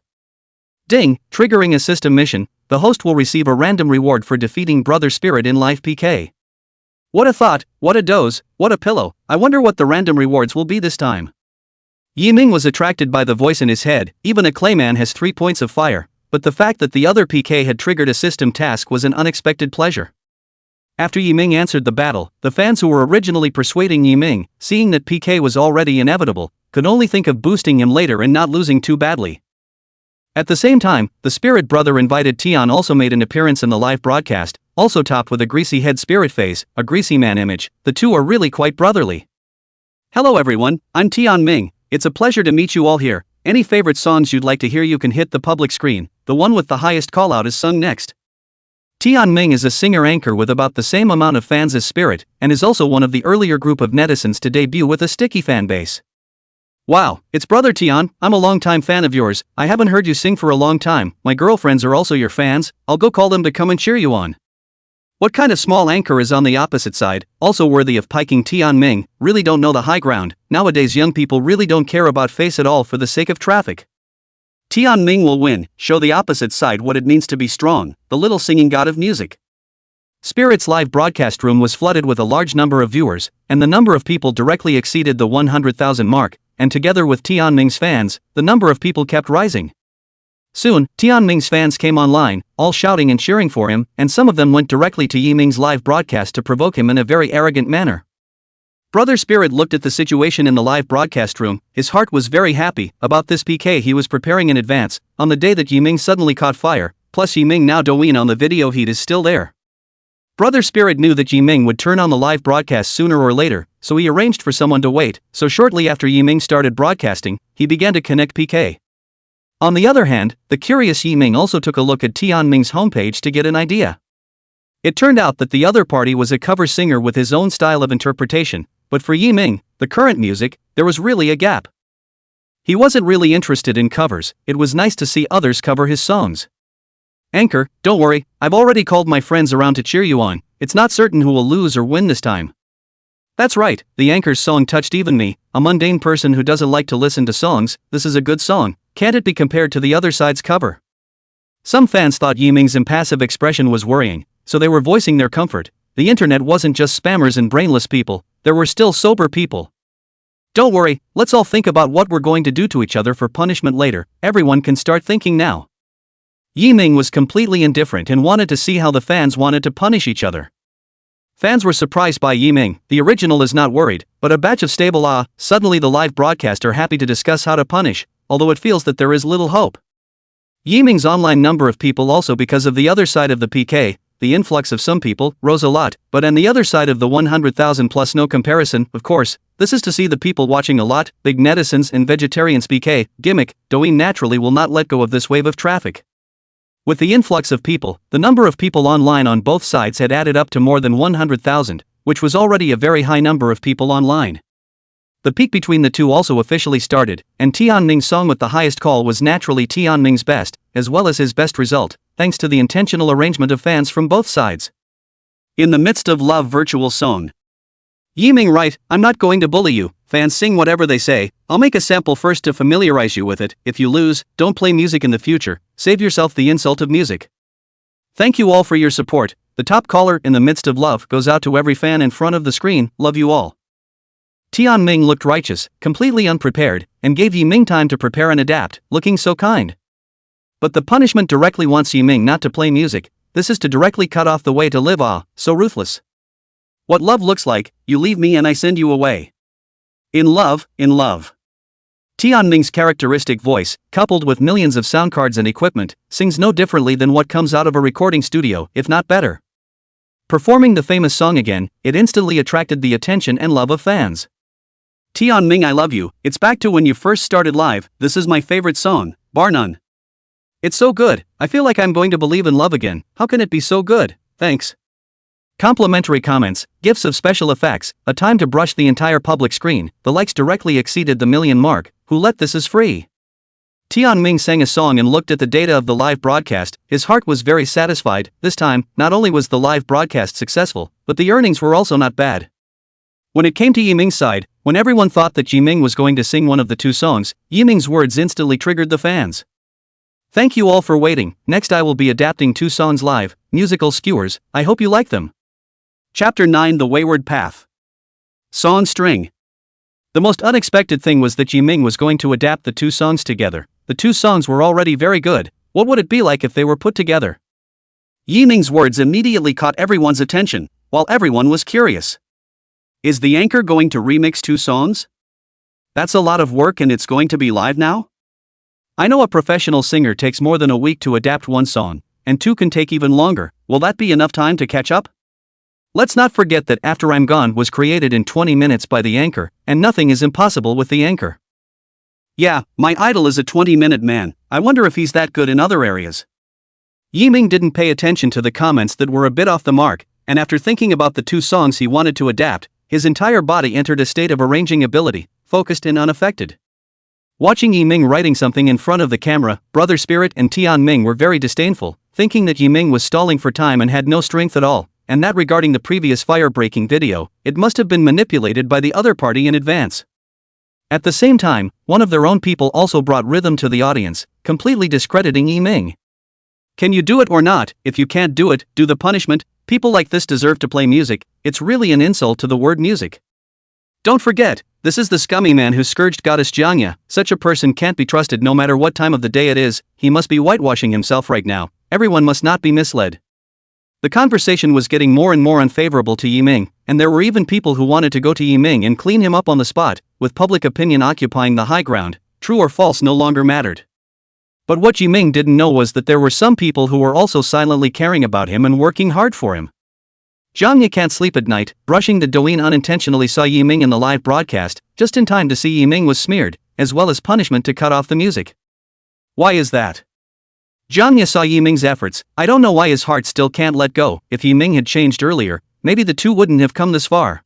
Ding, triggering a system mission, the host will receive a random reward for defeating Brother Spirit in live PK. What a thought, what a dose, what a pillow, I wonder what the random rewards will be this time. Yiming was attracted by the voice in his head. Even a clayman has 3 points of fire, but the fact that the other PK had triggered a system task was an unexpected pleasure. After Yiming answered the battle, the fans who were originally persuading Yiming, seeing that PK was already inevitable, could only think of boosting him later and not losing too badly. At the same time, the Spirit Brother invited Tian also made an appearance in the live broadcast, also topped with a greasy head spirit face, a greasy man image. The two are really quite brotherly. Hello everyone, I'm Tian Ming. It's a pleasure to meet you all here. Any favorite songs you'd like to hear, you can hit the public screen. The one with the highest callout is sung next. Tian Ming is a singer-anchor with about the same amount of fans as Spirit, and is also one of the earlier group of netizens to debut with a sticky fan base. Wow, it's Brother Tian, I'm a long-time fan of yours. I haven't heard you sing for a long time. My girlfriends are also your fans. I'll go call them to come and cheer you on. What kind of small anchor is on the opposite side, also worthy of piking? Tian Ming, really don't know the high ground. Nowadays young people really don't care about face at all for the sake of traffic. Tian Ming will win, show the opposite side what it means to be strong, the little singing god of music. Spirit's live broadcast room was flooded with a large number of viewers, and the number of people directly exceeded the 100,000 mark, and together with Tian Ming's fans, the number of people kept rising. Soon, Tian Ming's fans came online, all shouting and cheering for him, and some of them went directly to Yiming's live broadcast to provoke him in a very arrogant manner. Brother Spirit looked at the situation in the live broadcast room. His heart was very happy about this PK he was preparing in advance, on the day that Yiming suddenly caught fire, plus Yiming now Douyin on the video heat is still there. Brother Spirit knew that Yiming would turn on the live broadcast sooner or later, so he arranged for someone to wait, so shortly after Yiming started broadcasting, he began to connect PK. On the other hand, the curious Yiming also took a look at Tian Ming's homepage to get an idea. It turned out that the other party was a cover singer with his own style of interpretation, but for Yiming, the current music, there was really a gap. He wasn't really interested in covers, it was nice to see others cover his songs. Anchor, don't worry, I've already called my friends around to cheer you on, it's not certain who will lose or win this time. That's right, the anchor's song touched even me, a mundane person who doesn't like to listen to songs. This is a good song, can't it be compared to the other side's cover? Some fans thought Yiming's impassive expression was worrying, so they were voicing their comfort. The internet wasn't just spammers and brainless people, there were still sober people. Don't worry, let's all think about what we're going to do to each other for punishment later. Everyone can start thinking now. Yiming was completely indifferent and wanted to see how the fans wanted to punish each other. Fans were surprised by Yiming. The original is not worried, but a batch of stable suddenly the live broadcast are happy to discuss how to punish, although it feels that there is little hope. Yiming's online number of people also, because of the other side of the PK, the influx of some people, rose a lot, but on the other side of the 100,000 plus no comparison, of course, this is to see the people watching a lot, big netizens and vegetarians PK, gimmick, Douyin naturally will not let go of this wave of traffic. With the influx of people, the number of people online on both sides had added up to more than 100,000, which was already a very high number of people online. The peak between the two also officially started, and Tian Ming's song with the highest call was naturally Tian Ming's best, as well as his best result, thanks to the intentional arrangement of fans from both sides. In the midst of love virtual song. Yiming right, I'm not going to bully you, fans sing whatever they say, I'll make a sample first to familiarize you with it, if you lose, don't play music in the future, save yourself the insult of music. Thank you all for your support, the top caller in the midst of love goes out to every fan in front of the screen, love you all. Tianming looked righteous, completely unprepared, and gave Yiming time to prepare and adapt, looking so kind. But the punishment directly wants Yiming not to play music, this is to directly cut off the way to live so ruthless. What love looks like, you leave me and I send you away. In love, in love. Tianming's characteristic voice, coupled with millions of sound cards and equipment, sings no differently than what comes out of a recording studio, if not better. Performing the famous song again, it instantly attracted the attention and love of fans. Tianming, I love you, it's back to when you first started live, this is my favorite song, bar none. It's so good, I feel like I'm going to believe in love again, how can it be so good, thanks. Complimentary comments, gifts of special effects, a time to brush the entire public screen, the likes directly exceeded the million mark, who let this is free. Tianming sang a song and looked at the data of the live broadcast, his heart was very satisfied, this time, not only was the live broadcast successful, but the earnings were also not bad. When it came to Yiming's side, when everyone thought that Yiming was going to sing one of the two songs, Yiming's words instantly triggered the fans. Thank you all for waiting, next I will be adapting two songs live, musical skewers, I hope you like them. Chapter 9 The Wayward Path. Song String. The most unexpected thing was that Yiming was going to adapt the two songs together. The two songs were already very good, what would it be like if they were put together? Yiming's words immediately caught everyone's attention, while everyone was curious. Is the anchor going to remix two songs? That's a lot of work and it's going to be live now? I know a professional singer takes more than a week to adapt one song, and two can take even longer, will that be enough time to catch up? Let's not forget that After I'm Gone was created in 20 minutes by the anchor, and nothing is impossible with the anchor. Yeah, my idol is a 20-minute man, I wonder if he's that good in other areas. Yiming didn't pay attention to the comments that were a bit off the mark, and after thinking about the two songs he wanted to adapt, his entire body entered a state of arranging ability, focused and unaffected. Watching Yiming writing something in front of the camera, Brother Spirit and Tianming were very disdainful, thinking that Yiming was stalling for time and had no strength at all, and that regarding the previous fire-breaking video, it must have been manipulated by the other party in advance. At the same time, one of their own people also brought rhythm to the audience, completely discrediting Yiming. Can you do it or not? If you can't do it, do the punishment. People like this deserve to play music, it's really an insult to the word music. Don't forget, this is the scummy man who scourged goddess Jiangya, such a person can't be trusted no matter what time of the day it is, he must be whitewashing himself right now, everyone must not be misled. The conversation was getting more and more unfavorable to Yiming, and there were even people who wanted to go to Yiming and clean him up on the spot, with public opinion occupying the high ground, true or false no longer mattered. But what Yiming didn't know was that there were some people who were also silently caring about him and working hard for him. Jiangya can't sleep at night, brushing the Douyin unintentionally saw Yiming in the live broadcast, just in time to see Yiming was smeared, as well as punishment to cut off the music. Why is that? Jiangya saw Yiming's efforts, I don't know why his heart still can't let go, if Yiming had changed earlier, maybe the two wouldn't have come this far.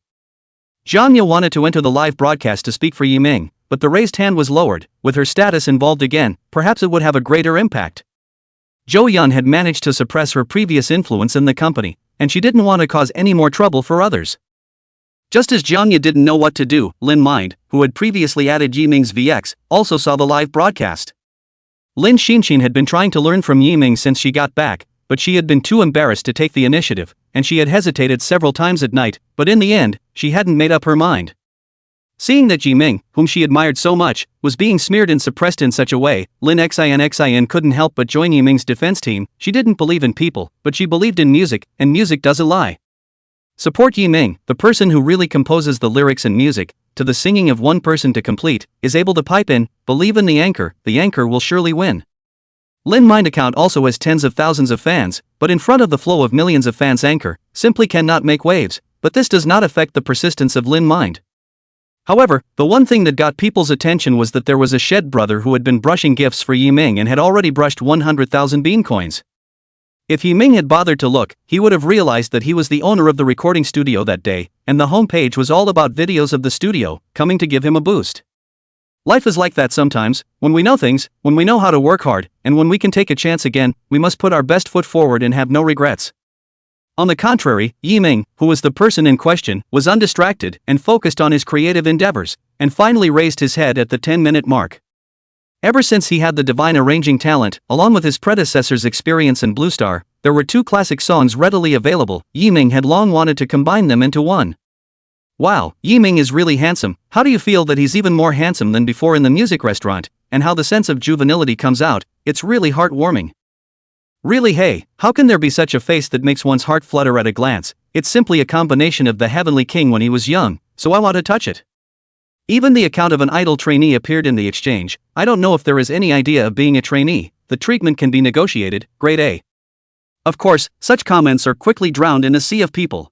Jiangya wanted to enter the live broadcast to speak for Yiming, but the raised hand was lowered, with her status involved again, perhaps it would have a greater impact. Zhou Yun had managed to suppress her previous influence in the company, and she didn't want to cause any more trouble for others. Just as Jiangya didn't know what to do, Lin Mind, who had previously added Yiming's VX, also saw the live broadcast. Lin Xinxin had been trying to learn from Yiming since she got back, but she had been too embarrassed to take the initiative, and she had hesitated several times at night, but in the end, she hadn't made up her mind. Seeing that Yiming, whom she admired so much, was being smeared and suppressed in such a way, Lin Xin couldn't help but join Yiming's defense team. She didn't believe in people, but she believed in music, and music doesn't lie. Support Yiming, the person who really composes the lyrics and music, to the singing of one person to complete, is able to pipe in, believe in the anchor will surely win. Lin Mind account also has tens of thousands of fans, but in front of the flow of millions of fans anchor, simply cannot make waves, but this does not affect the persistence of Lin Mind. However, the one thing that got people's attention was that there was a Shed brother who had been brushing gifts for Yiming and had already brushed 100,000 bean coins. If Yiming had bothered to look, he would have realized that he was the owner of the recording studio that day, and the homepage was all about videos of the studio, coming to give him a boost. Life is like that sometimes, when we know things, when we know how to work hard, and when we can take a chance again, we must put our best foot forward and have no regrets. On the contrary, Yiming, who was the person in question, was undistracted and focused on his creative endeavors, and finally raised his head at the 10-minute mark. Ever since he had the divine arranging talent, along with his predecessor's experience in Blue Star, there were two classic songs readily available. Yiming had long wanted to combine them into one. Wow, Yiming is really handsome. How do you feel that he's even more handsome than before in the music restaurant, and how the sense of juvenility comes out? It's really heartwarming. Really, hey, how can there be such a face that makes one's heart flutter at a glance? It's simply a combination of the heavenly king when he was young, so I want to touch it. Even the account of an idol trainee appeared in the exchange. I don't know if there is any idea of being a trainee. The treatment can be negotiated, grade A. Of course, such comments are quickly drowned in a sea of people.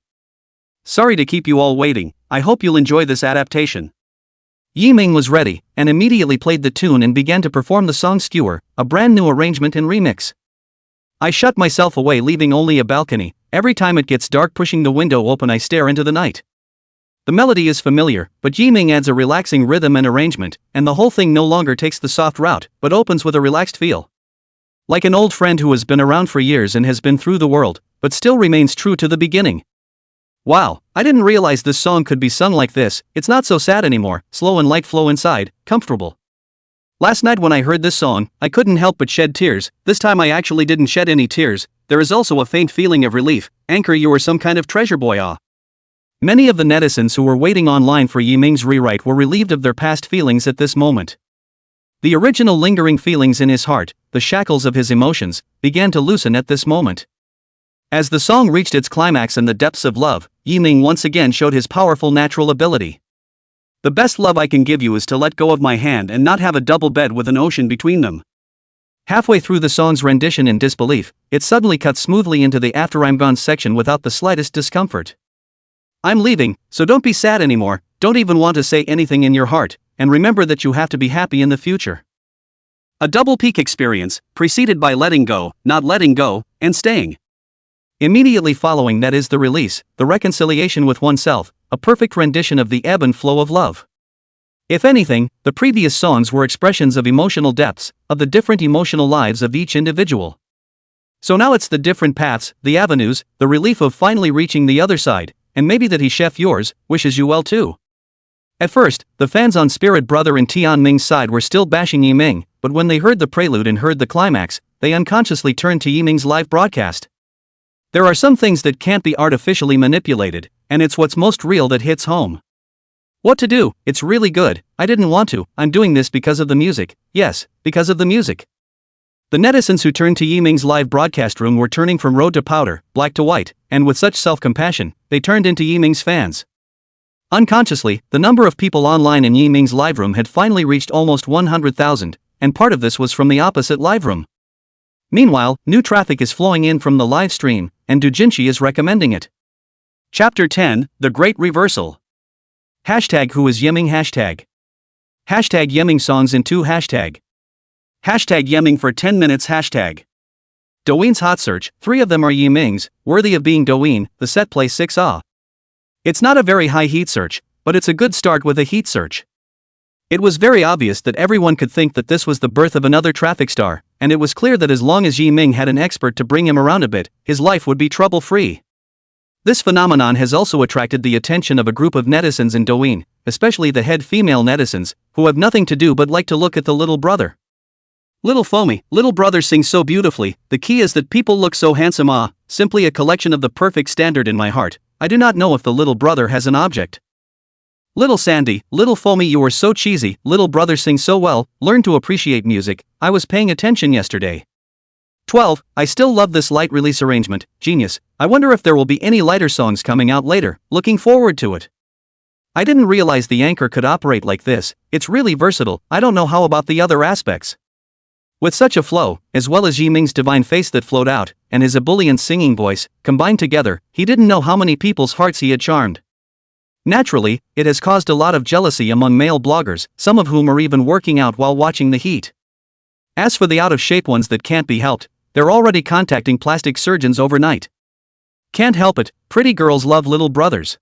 Sorry to keep you all waiting, I hope you'll enjoy this adaptation. Yiming was ready, and immediately played the tune and began to perform the song Skewer, a brand new arrangement and remix. I shut myself away, leaving only a balcony. Every time it gets dark, pushing the window open, I stare into the night. The melody is familiar, but Yiming adds a relaxing rhythm and arrangement, and the whole thing no longer takes the soft route, but opens with a relaxed feel. Like an old friend who has been around for years and has been through the world, but still remains true to the beginning. Wow, I didn't realize this song could be sung like this. It's not so sad anymore, slow and light flow inside, comfortable. Last night when I heard this song, I couldn't help but shed tears. This time I actually didn't shed any tears. There is also a faint feeling of relief. Anchor, you were some kind of treasure boy, ah. Many of the netizens who were waiting online for Yiming's rewrite were relieved of their past feelings at this moment. The original lingering feelings in his heart, the shackles of his emotions, began to loosen at this moment. As the song reached its climax in the depths of love, Yiming once again showed his powerful natural ability. The best love I can give you is to let go of my hand and not have a double bed with an ocean between them. Halfway through the song's rendition in disbelief, it suddenly cut smoothly into the After I'm Gone section without the slightest discomfort. I'm leaving, so don't be sad anymore, don't even want to say anything in your heart, and remember that you have to be happy in the future. A double peak experience, preceded by letting go, not letting go, and staying. Immediately following that is the release, the reconciliation with oneself, a perfect rendition of the ebb and flow of love. If anything, the previous songs were expressions of emotional depths, of the different emotional lives of each individual. So now it's the different paths, the avenues, the relief of finally reaching the other side, and maybe that he chef yours, wishes you well too. At first, the fans on Spirit Brother and Tian Ming's side were still bashing Yiming, but when they heard the prelude and heard the climax, they unconsciously turned to Yiming's live broadcast. There are some things that can't be artificially manipulated, and it's what's most real that hits home. What to do? It's really good. I didn't want to. I'm doing this because of the music. Yes, because of the music. The netizens who turned to Yiming's live broadcast room were turning from road to powder, black to white, and with such self-compassion, they turned into Yiming's fans. Unconsciously, the number of people online in Yiming's live room had finally reached almost 100,000, and part of this was from the opposite live room. Meanwhile, new traffic is flowing in from the live stream, and Doujinshi is recommending it. Chapter 10, The Great Reversal. Hashtag Who is Yiming Hashtag. Hashtag Yiming Songs in 2 Hashtag. Hashtag Yiming for 10 minutes Hashtag. Douyin's hot search, 3 of them are Yiming's, worthy of being Douyin, the set play 6 ah. It's not a very high heat search, but it's a good start with a heat search. It was very obvious that everyone could think that this was the birth of another traffic star, and it was clear that as long as Yiming had an expert to bring him around a bit, his life would be trouble-free. This phenomenon has also attracted the attention of a group of netizens in Douyin, especially the head female netizens, who have nothing to do but like to look at the little brother. Little Foamy, little brother sings so beautifully, the key is that people look so handsome ah, simply a collection of the perfect standard in my heart. I do not know if the little brother has an object. Little Sandy, little Foamy, you are so cheesy, little brother sings so well, learn to appreciate music, I was paying attention yesterday. 12. I still love this light release arrangement, genius, I wonder if there will be any lighter songs coming out later, looking forward to it. I didn't realize the anchor could operate like this, it's really versatile, I don't know how about the other aspects. With such a flow, as well as Yiming's divine face that flowed out, and his ebullient singing voice, combined together, he didn't know how many people's hearts he had charmed. Naturally, it has caused a lot of jealousy among male bloggers, some of whom are even working out while watching the heat. As for the out-of-shape ones that can't be helped, they're already contacting plastic surgeons overnight. Can't help it, pretty girls love little brothers.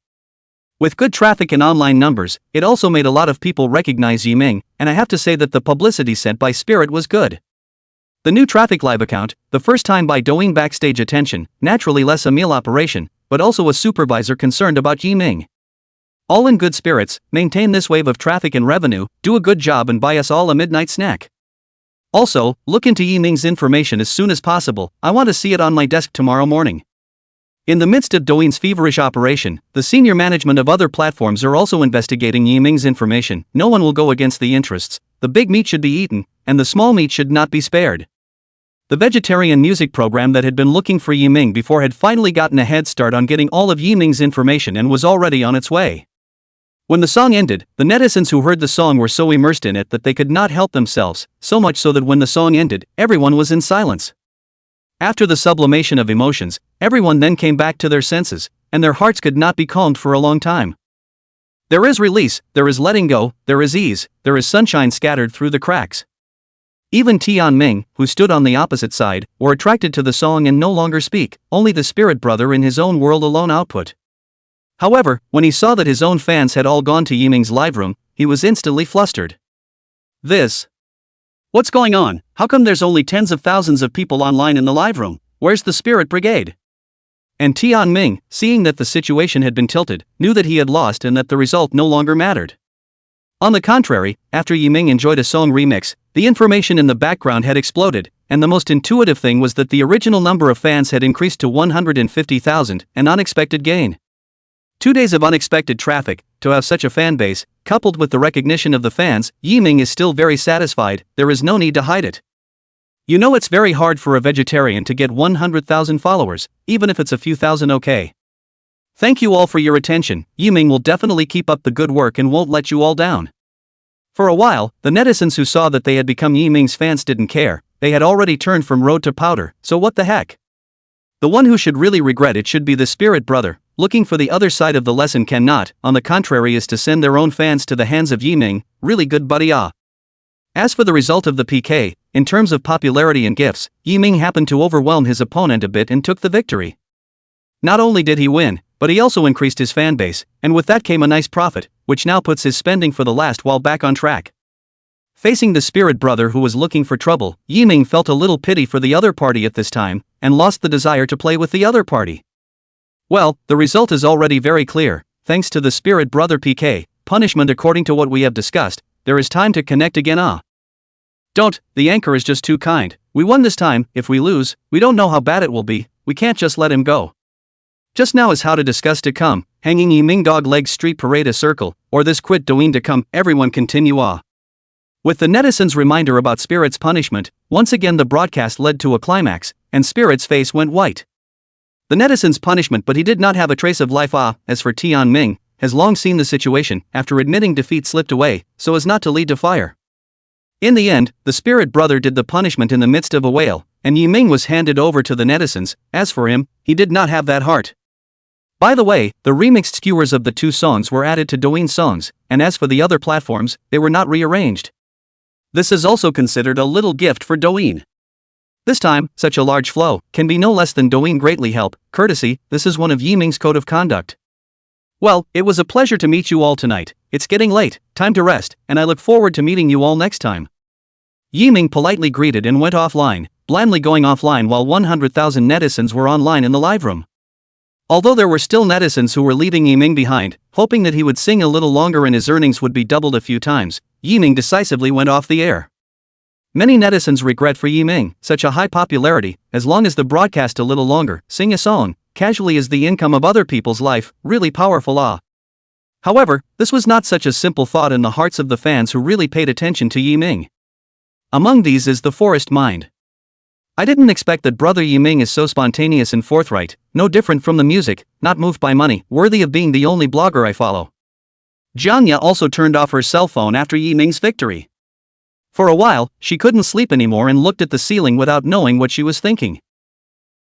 With good traffic and online numbers, it also made a lot of people recognize Yiming, and I have to say that the publicity sent by Spirit was good. The new Traffic Live account, the first time by Douyin backstage attention, naturally less a meal operation, but also a supervisor concerned about Yiming. All in good spirits, maintain this wave of traffic and revenue, do a good job and buy us all a midnight snack. Also, look into Yiming's information as soon as possible, I want to see it on my desk tomorrow morning. In the midst of Douyin's feverish operation, the senior management of other platforms are also investigating Yiming's information. No one will go against the interests, the big meat should be eaten, and the small meat should not be spared. The vegetarian music program that had been looking for Yiming before had finally gotten a head start on getting all of Yiming's information and was already on its way. When the song ended, the netizens who heard the song were so immersed in it that they could not help themselves, so much so that when the song ended, everyone was in silence. After the sublimation of emotions, everyone then came back to their senses, and their hearts could not be calmed for a long time. There is release, there is letting go, there is ease, there is sunshine scattered through the cracks. Even Tianming, who stood on the opposite side, were attracted to the song and no longer speak, only the spirit brother in his own world alone output. However, when he saw that his own fans had all gone to Yiming's live room, he was instantly flustered. What's going on? How come there's only tens of thousands of people online in the live room? Where's the spirit brigade? And Tianming, seeing that the situation had been tilted, knew that he had lost and that the result no longer mattered. On the contrary, after Yiming enjoyed a song remix, the information in the background had exploded, and the most intuitive thing was that the original number of fans had increased to 150,000, an unexpected gain. 2 days of unexpected traffic, to have such a fan base, coupled with the recognition of the fans, Yiming is still very satisfied, there is no need to hide it. You know it's very hard for a vegetarian to get 100,000 followers, even if it's a few thousand okay. Thank you all for your attention, Yiming will definitely keep up the good work and won't let you all down. For a while, the netizens who saw that they had become Yiming's fans didn't care, they had already turned from road to powder, so what the heck? The one who should really regret it should be the spirit brother, looking for the other side of the lesson cannot, on the contrary is to send their own fans to the hands of Yiming, really good buddy ah. As for the result of the PK, in terms of popularity and gifts, Yiming happened to overwhelm his opponent a bit and took the victory. Not only did he win, but he also increased his fan base, and with that came a nice profit, which now puts his spending for the last while back on track. Facing the spirit brother who was looking for trouble, Yiming felt a little pity for the other party at this time, and lost the desire to play with the other party. Well, the result is already very clear, thanks to the spirit brother PK, punishment according to what we have discussed, there is time to connect again ah. Don't, the anchor is just too kind, we won this time, if we lose, we don't know how bad it will be, we can't just let him go. Just now is how to discuss to come, hanging Yiming dog legs street parade a circle, or this quit Douyin to come, everyone continue ah. With the netizens' reminder about Spirit's punishment, once again the broadcast led to a climax, and Spirit's face went white. The netizens' punishment but he did not have a trace of life ah, as for Tianming, has long seen the situation, after admitting defeat slipped away, so as not to lead to fire. In the end, the spirit brother did the punishment in the midst of a wail, and Yiming was handed over to the netizens, as for him, he did not have that heart. By the way, the remixed skewers of the two songs were added to Douyin songs, and as for the other platforms, they were not rearranged. This is also considered a little gift for Douyin. This time, such a large flow can be no less than Douyin greatly help, courtesy, this is one of Yiming's code of conduct. Well, it was a pleasure to meet you all tonight, it's getting late, time to rest, and I look forward to meeting you all next time. Yiming politely greeted and went offline, blindly going offline while 100,000 netizens were online in the live room. Although there were still netizens who were leaving Yiming behind, hoping that he would sing a little longer and his earnings would be doubled a few times, Yiming decisively went off the air. Many netizens regret for Yiming, such a high popularity, as long as the broadcast a little longer, sing a song, casually is the income of other people's life, really powerful ah. However, this was not such a simple thought in the hearts of the fans who really paid attention to Yiming. Among these is the forest mind. I didn't expect that brother Yiming is so spontaneous and forthright, no different from the music, not moved by money, worthy of being the only blogger I follow. Jiangya also turned off her cell phone after Yiming's victory. For a while, she couldn't sleep anymore and looked at the ceiling without knowing what she was thinking.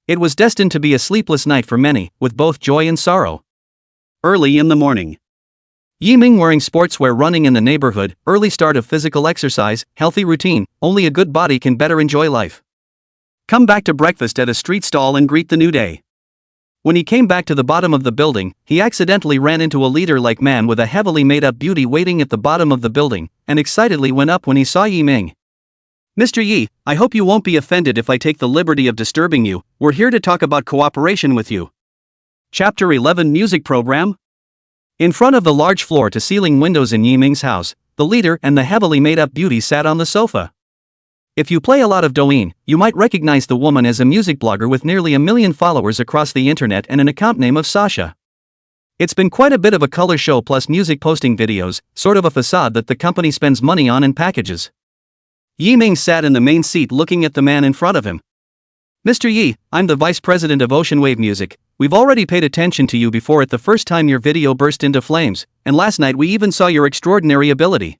It was destined to be a sleepless night for many, with both joy and sorrow. Early in the morning. Yiming wearing sportswear running in the neighborhood, early start of physical exercise, healthy routine, only a good body can better enjoy life. Come back to breakfast at a street stall and greet the new day. When he came back to the bottom of the building, he accidentally ran into a leader-like man with a heavily made-up beauty waiting at the bottom of the building, and excitedly went up when he saw Yiming. Mr. Yi, I hope you won't be offended if I take the liberty of disturbing you. We're here to talk about cooperation with you. Chapter 11 Music Program. In front of the large floor-to-ceiling windows in Yiming's house, the leader and the heavily made-up beauty sat on the sofa. If you play a lot of Douyin, you might recognize the woman as a music blogger with nearly 1 million followers across the internet and an account name of Sasha. It's been quite a bit of a color show plus music posting videos, sort of a facade that the company spends money on in packages. Yiming sat in the main seat looking at the man in front of him. Mr. Yi, I'm the vice president of Ocean Wave Music. We've already paid attention to you before at the first time your video burst into flames, and last night we even saw your extraordinary ability.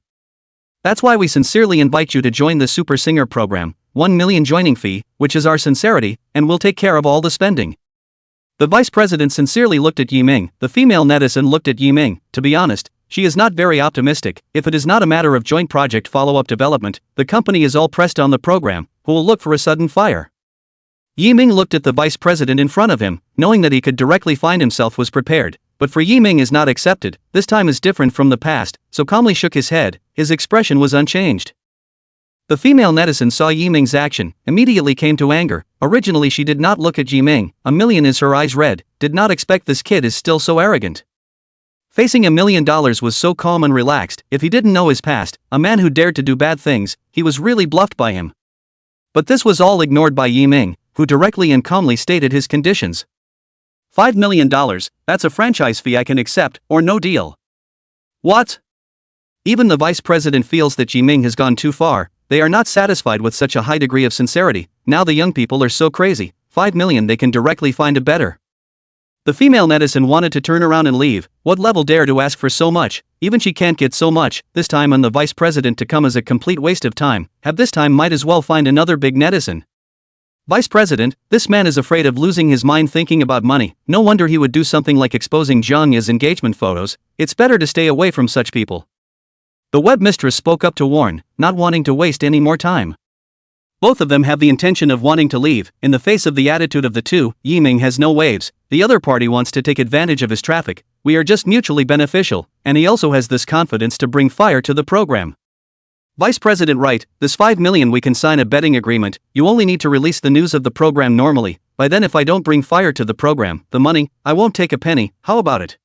That's why we sincerely invite you to join the Super Singer program, 1 million joining fee, which is our sincerity, and we'll take care of all the spending. The vice president sincerely looked at Yiming. The female netizen looked at Yiming. To be honest, she is not very optimistic. If it is not a matter of joint project follow-up development, the company is all pressed on the program, who will look for a sudden fire. Yiming looked at the vice president in front of him, knowing that he could directly find himself was prepared, but for Yiming is not accepted. This time is different from the past, so calmly shook his head. His expression was unchanged. The female netizen saw Yiming's action, immediately came to anger. Originally she did not look at Yiming. 1 million is her eyes red, did not expect this kid is still so arrogant. Facing $1 million was so calm and relaxed. If he didn't know his past, a man who dared to do bad things, he was really bluffed by him. But this was all ignored by Yiming, who directly and calmly stated his conditions. $5 million, that's a franchise fee I can accept, or no deal. What? Even the vice president feels that Yiming has gone too far. They are not satisfied with such a high degree of sincerity. Now the young people are so crazy. 5 million they can directly find a better. The female netizen wanted to turn around and leave. What level dare to ask for so much? Even she can't get so much. This time on the vice president to come as a complete waste of time. Have this time might as well find another big netizen. Vice president, this man is afraid of losing his mind thinking about money. No wonder he would do something like exposing Zhang Ya's engagement photos. It's better to stay away from such people. The web mistress spoke up to warn, not wanting to waste any more time. Both of them have the intention of wanting to leave. In the face of the attitude of the two, Yiming has no waves. The other party wants to take advantage of his traffic. We are just mutually beneficial, and he also has this confidence to bring fire to the program. Vice President right, this 5 million we can sign a betting agreement. You only need to release the news of the program normally. By then if I don't bring fire to the program, the money, I won't take a penny. How about it?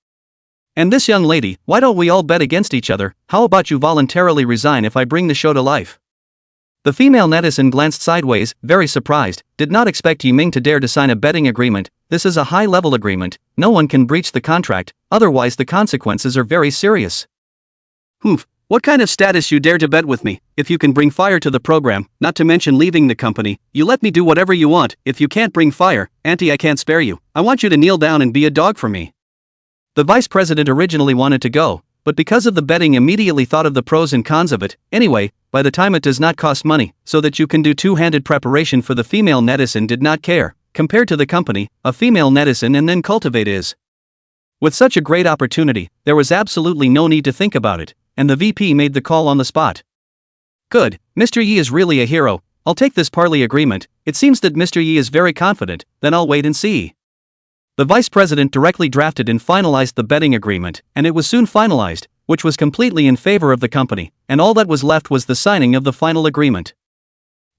And this young lady, why don't we all bet against each other? How about you voluntarily resign if I bring the show to life? The female netizen glanced sideways, very surprised, did not expect Yiming to dare to sign a betting agreement. This is a high-level agreement, no one can breach the contract, otherwise the consequences are very serious. Humph, what kind of status you dare to bet with me? If you can bring fire to the program, not to mention leaving the company, you let me do whatever you want. If you can't bring fire, auntie, I can't spare you. I want you to kneel down and be a dog for me. The vice president originally wanted to go, but because of the betting immediately thought of the pros and cons of it. Anyway, by the time it does not cost money, so that you can do two-handed preparation for the female netizen did not care. Compared to the company, a female netizen and then cultivate is. With such a great opportunity, there was absolutely no need to think about it, and the VP made the call on the spot. Good, Mr. Yi is really a hero. I'll take this parley agreement. It seems that Mr. Yi is very confident, then I'll wait and see. The vice president directly drafted and finalized the betting agreement, and it was soon finalized, which was completely in favor of the company, and all that was left was the signing of the final agreement.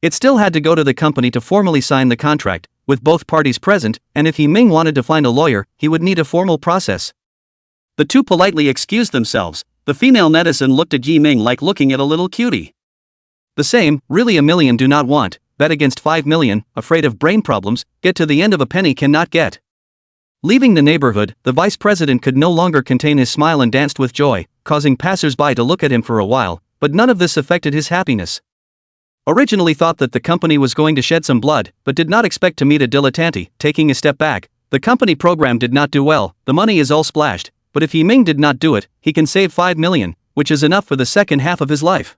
It still had to go to the company to formally sign the contract, with both parties present, and if Yiming wanted to find a lawyer, he would need a formal process. The two politely excused themselves. The female netizen looked at Yiming like looking at a little cutie. The same, really 1 million do not want, bet against 5 million, afraid of brain problems, get to the end of a penny cannot get. Leaving the neighborhood, the vice president could no longer contain his smile and danced with joy, causing passers-by to look at him for a while, but none of this affected his happiness. Originally thought that the company was going to shed some blood, but did not expect to meet a dilettante. Taking a step back, the company program did not do well, the money is all splashed, but if Yiming did not do it, he can save 5 million, which is enough for the second half of his life.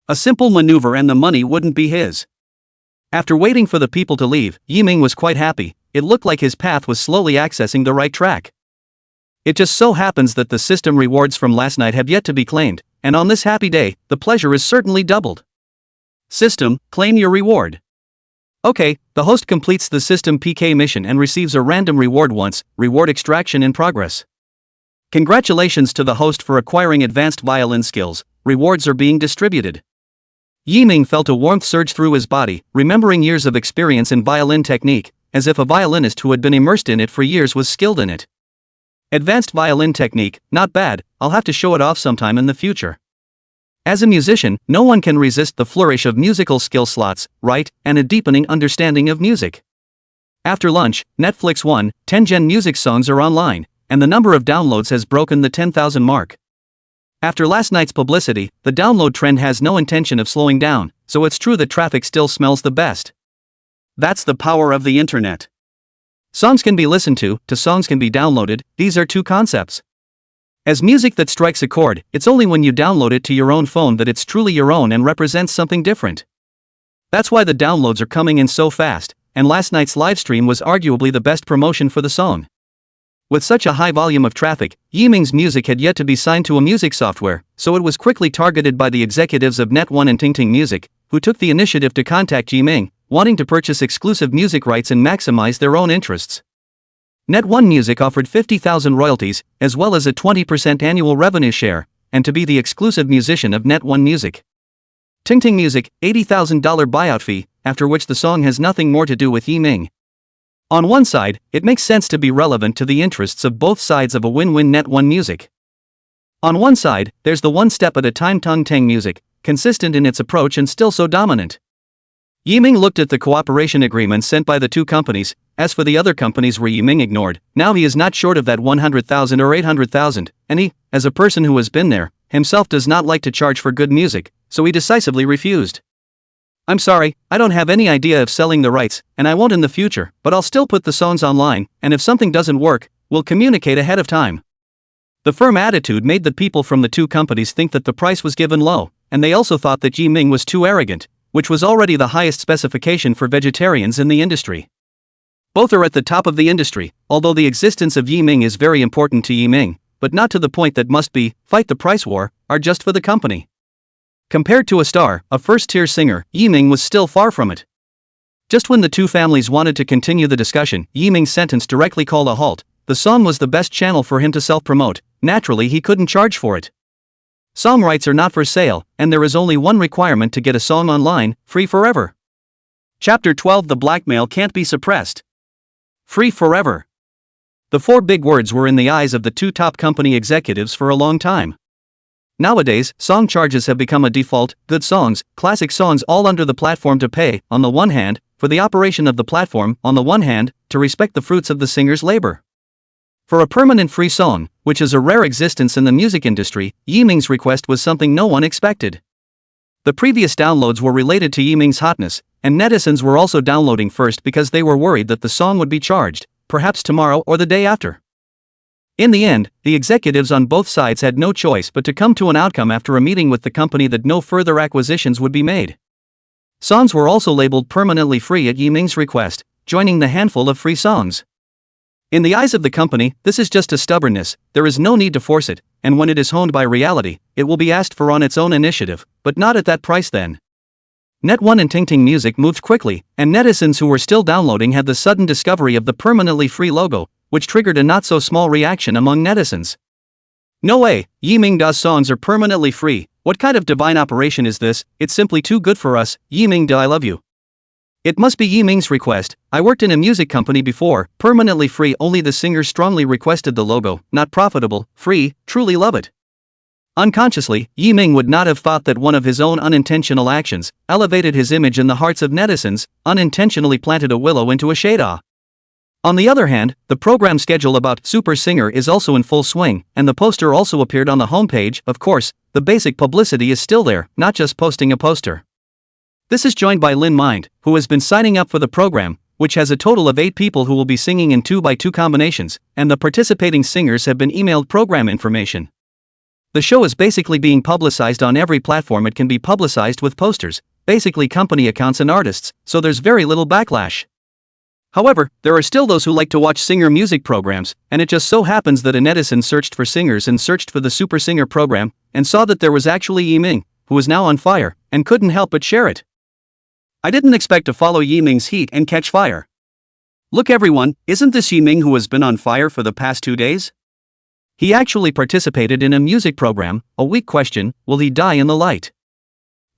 A simple maneuver and the money wouldn't be his. After waiting for the people to leave, Yiming was quite happy. It looked like his path was slowly accessing the right track. It just so happens that the system rewards from last night have yet to be claimed, and on this happy day, the pleasure is certainly doubled. System, claim your reward. Okay, the host completes the system PK mission and receives a random reward once, reward extraction in progress. Congratulations to the host for acquiring advanced violin skills, rewards are being distributed. Yiming felt a warmth surge through his body, remembering years of experience in violin technique, as if a violinist who had been immersed in it for years was skilled in it. Advanced violin technique, not bad, I'll have to show it off sometime in the future. As a musician, no one can resist the flourish of musical skill slots, right, and a deepening understanding of music. After lunch, Netflix 10 music songs are online, and the number of downloads has broken the 10,000 mark. After last night's publicity, the download trend has no intention of slowing down, so it's true that traffic still smells the best. That's the power of the internet. Songs can be listened to songs can be downloaded, these are two concepts. As music that strikes a chord, it's only when you download it to your own phone that it's truly your own and represents something different. That's why the downloads are coming in so fast, and last night's livestream was arguably the best promotion for the song. With such a high volume of traffic, Yiming's music had yet to be signed to a music software, so it was quickly targeted by the executives of Net1 and Ting Music, who took the initiative to contact Yiming, wanting to purchase exclusive music rights and maximize their own interests. Net1 Music offered 50,000 royalties, as well as a 20% annual revenue share, and to be the exclusive musician of Net1 Music. Ting Music, $80,000 buyout fee, after which the song has nothing more to do with Yiming. On one side, it makes sense to be relevant to the interests of both sides of a win-win Net1 Music. On one side, there's the one step at a time Ting Music, consistent in its approach and still so dominant. Yiming looked at the cooperation agreements sent by the two companies. As for the other companies where Yiming ignored, now he is not short of that 100,000 or 800,000, and he, as a person who has been there, himself does not like to charge for good music, so he decisively refused. I'm sorry, I don't have any idea of selling the rights, and I won't in the future, but I'll still put the songs online, and if something doesn't work, we'll communicate ahead of time. The firm attitude made the people from the two companies think that the price was given low, and they also thought that Yiming was too arrogant, which was already the highest specification for vegetarians in the industry. Both are at the top of the industry, although the existence of Yiming is very important to Yiming, but not to the point that must be, fight the price war, are just for the company. Compared to a star, a first-tier singer, Yiming was still far from it. Just when the two families wanted to continue the discussion, Yiming's sentence directly called a halt. The song was the best channel for him to self-promote, naturally he couldn't charge for it. Song rights are not for sale, and there is only one requirement to get a song online, free forever. Chapter 12 The blackmail can't be suppressed. Free forever. The four big words were in the eyes of the two top company executives for a long time. Nowadays, song charges have become a default, good songs, classic songs all under the platform to pay, on the one hand, for the operation of the platform, on the one hand, to respect the fruits of the singer's labor. For a permanent free song, which is a rare existence in the music industry, Yiming's request was something no one expected. The previous downloads were related to Yiming's hotness, and netizens were also downloading first because they were worried that the song would be charged, perhaps tomorrow or the day after. In the end, the executives on both sides had no choice but to come to an outcome after a meeting with the company that no further acquisitions would be made. Songs were also labeled permanently free at Yiming's request, joining the handful of free songs. In the eyes of the company, this is just a stubbornness, there is no need to force it, and when it is honed by reality, it will be asked for on its own initiative, but not at that price then. Net1 and Ting Music moved quickly, and netizens who were still downloading had the sudden discovery of the permanently free logo, which triggered a not-so-small reaction among netizens. No way, Yiming Da's songs are permanently free, what kind of divine operation is this? It's simply too good for us, Yiming Da I love you. It must be Yiming's request. I worked in a music company before, permanently free, only the singer strongly requested the logo, not profitable, free, truly love it. Unconsciously, Yiming would not have thought that one of his own unintentional actions elevated his image in the hearts of netizens, unintentionally planted a willow into a shade. On the other hand, the program schedule about Super Singer is also in full swing, and the poster also appeared on the homepage. Of course, the basic publicity is still there, not just posting a poster. This is joined by Lin Mind, who has been signing up for the program, which has a total of 8 people who will be singing in 2x2 combinations, and the participating singers have been emailed program information. The show is basically being publicized on every platform it can be publicized with posters, basically company accounts and artists, so there's very little backlash. However, there are still those who like to watch singer music programs, and it just so happens that a netizen searched for singers and searched for the Super Singer program, and saw that there was actually Yiming, who was now on fire, and couldn't help but share it. I didn't expect to follow Yiming's heat and catch fire. Look everyone, isn't this Yiming who has been on fire for the past 2 days? He actually participated in a music program. A weak question, will he die in the light?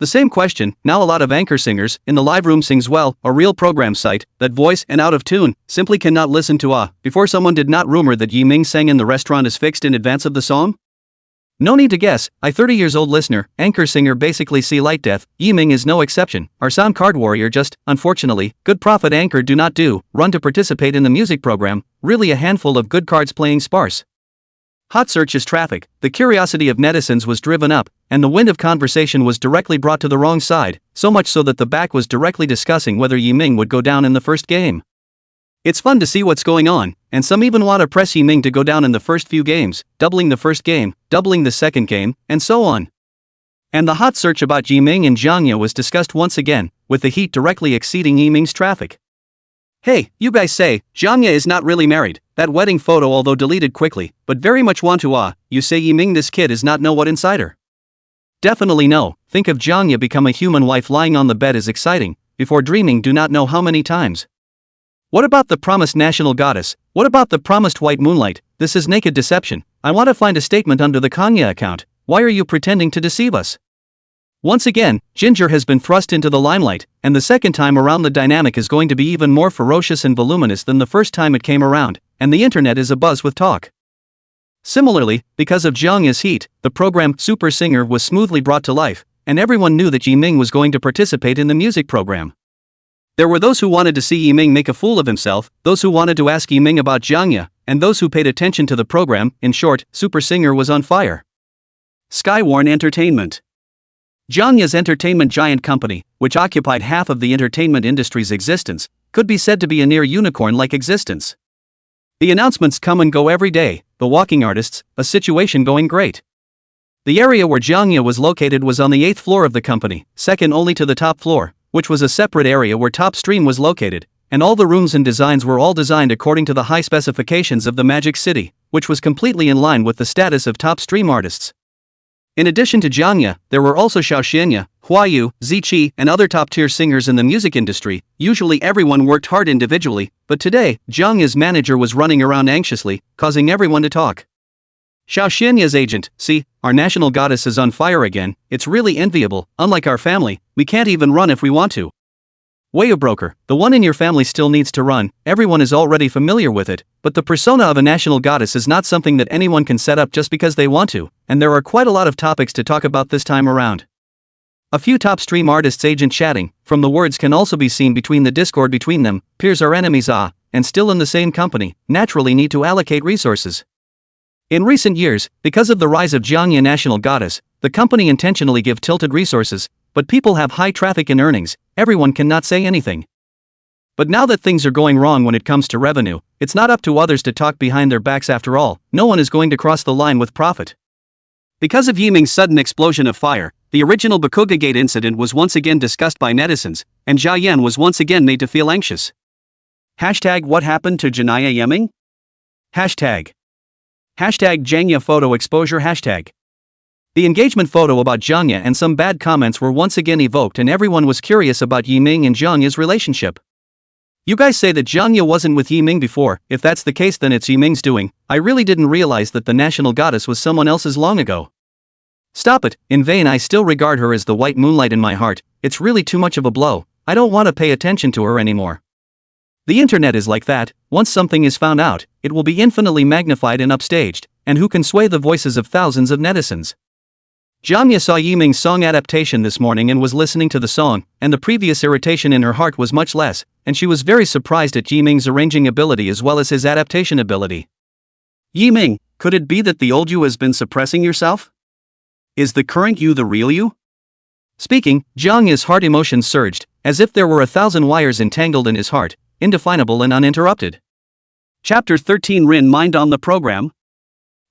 The same question, now a lot of anchor singers, in the live room sings well, a real program site, that voice and out of tune, simply cannot listen to before someone did not rumor that Yiming sang in the restaurant is fixed in advance of the song? No need to guess, 30 years old listener, anchor singer basically see light death, Yiming is no exception, our sound card warrior just, unfortunately, good profit anchor do not do, run to participate in the music program, really a handful of good cards playing sparse. Hot search is traffic, the curiosity of netizens was driven up, and the wind of conversation was directly brought to the wrong side, so much so that the back was directly discussing whether Yiming would go down in the first game. It's fun to see what's going on, and some even want to press Yiming to go down in the first few games, doubling the first game, doubling the second game, and so on. And the hot search about Yiming and Jiangya was discussed once again, with the heat directly exceeding Yiming's traffic. Hey, you guys say, Jiangya is not really married, that wedding photo although deleted quickly, but very much want to you say Yiming this kid is not know what inside her. Definitely no, think of Jiangya become a human wife lying on the bed is exciting, before dreaming do not know how many times. What about the promised national goddess? What about the promised white moonlight? This is naked deception. I want to find a statement under the Kanya account. Why are you pretending to deceive us? Once again, Ginger has been thrust into the limelight, and the second time around the dynamic is going to be even more ferocious and voluminous than the first time it came around, and the internet is abuzz with talk. Similarly, because of Jiangya's heat, the program Super Singer was smoothly brought to life, and everyone knew that Yiming was going to participate in the music program. There were those who wanted to see Yiming make a fool of himself, those who wanted to ask Yiming about Jiangya, and those who paid attention to the program. In short, Super Singer was on fire. Skywarn Entertainment. Jiangya's entertainment giant company, which occupied half of the entertainment industry's existence, could be said to be a near unicorn-like existence. The announcements come and go every day, the walking artists, a situation going great. The area where Jiangya was located was on the 8th floor of the company, second only to the top floor, which was a separate area where Top Stream was located, and all the rooms and designs were all designed according to the high specifications of the Magic City, which was completely in line with the status of Top Stream artists. In addition to Jiangya, there were also Xiaoxianya, Huayu, Ziqi, and other top-tier singers in the music industry. Usually everyone worked hard individually, but today, Jiangya's manager was running around anxiously, causing everyone to talk. Xiaoxianya's agent, see, our national goddess is on fire again, it's really enviable, unlike our family, we can't even run if we want to. Wayu broker, the one in your family still needs to run, everyone is already familiar with it, but the persona of a national goddess is not something that anyone can set up just because they want to, and there are quite a lot of topics to talk about this time around. A few top stream artists agent chatting, from the words can also be seen between the discord between them, peers are enemies and still in the same company, naturally need to allocate resources. In recent years, because of the rise of Jiangya national goddess, the company intentionally give tilted resources, but people have high traffic and earnings, everyone cannot say anything. But now that things are going wrong when it comes to revenue, it's not up to others to talk behind their backs after all, no one is going to cross the line with profit. Because of Yiming's sudden explosion of fire, the original Bakuga Gate incident was once again discussed by netizens, and Jia Yan was once again made to feel anxious. Hashtag what happened to Janaya Yiming? Hashtag Jiangya photo exposure hashtag. The engagement photo about Jiangya and some bad comments were once again evoked and everyone was curious about Yiming and Jiangya's relationship. You guys say that Jiangya wasn't with Yiming before, if that's the case then it's Yiming's doing, I really didn't realize that the national goddess was someone else's long ago. Stop it, in vain I still regard her as the white moonlight in my heart, it's really too much of a blow, I don't want to pay attention to her anymore. The internet is like that, once something is found out, it will be infinitely magnified and upstaged, and who can sway the voices of thousands of netizens? Jiangya saw Yiming's song adaptation this morning and was listening to the song, and the previous irritation in her heart was much less, and she was very surprised at Yiming's arranging ability as well as his adaptation ability. Yiming, could it be that the old you has been suppressing yourself? Is the current you the real you? Speaking, Jiangya's heart emotions surged, as if there were 1,000 wires entangled in his heart, indefinable and uninterrupted. Chapter 13 Rin Mind on the program.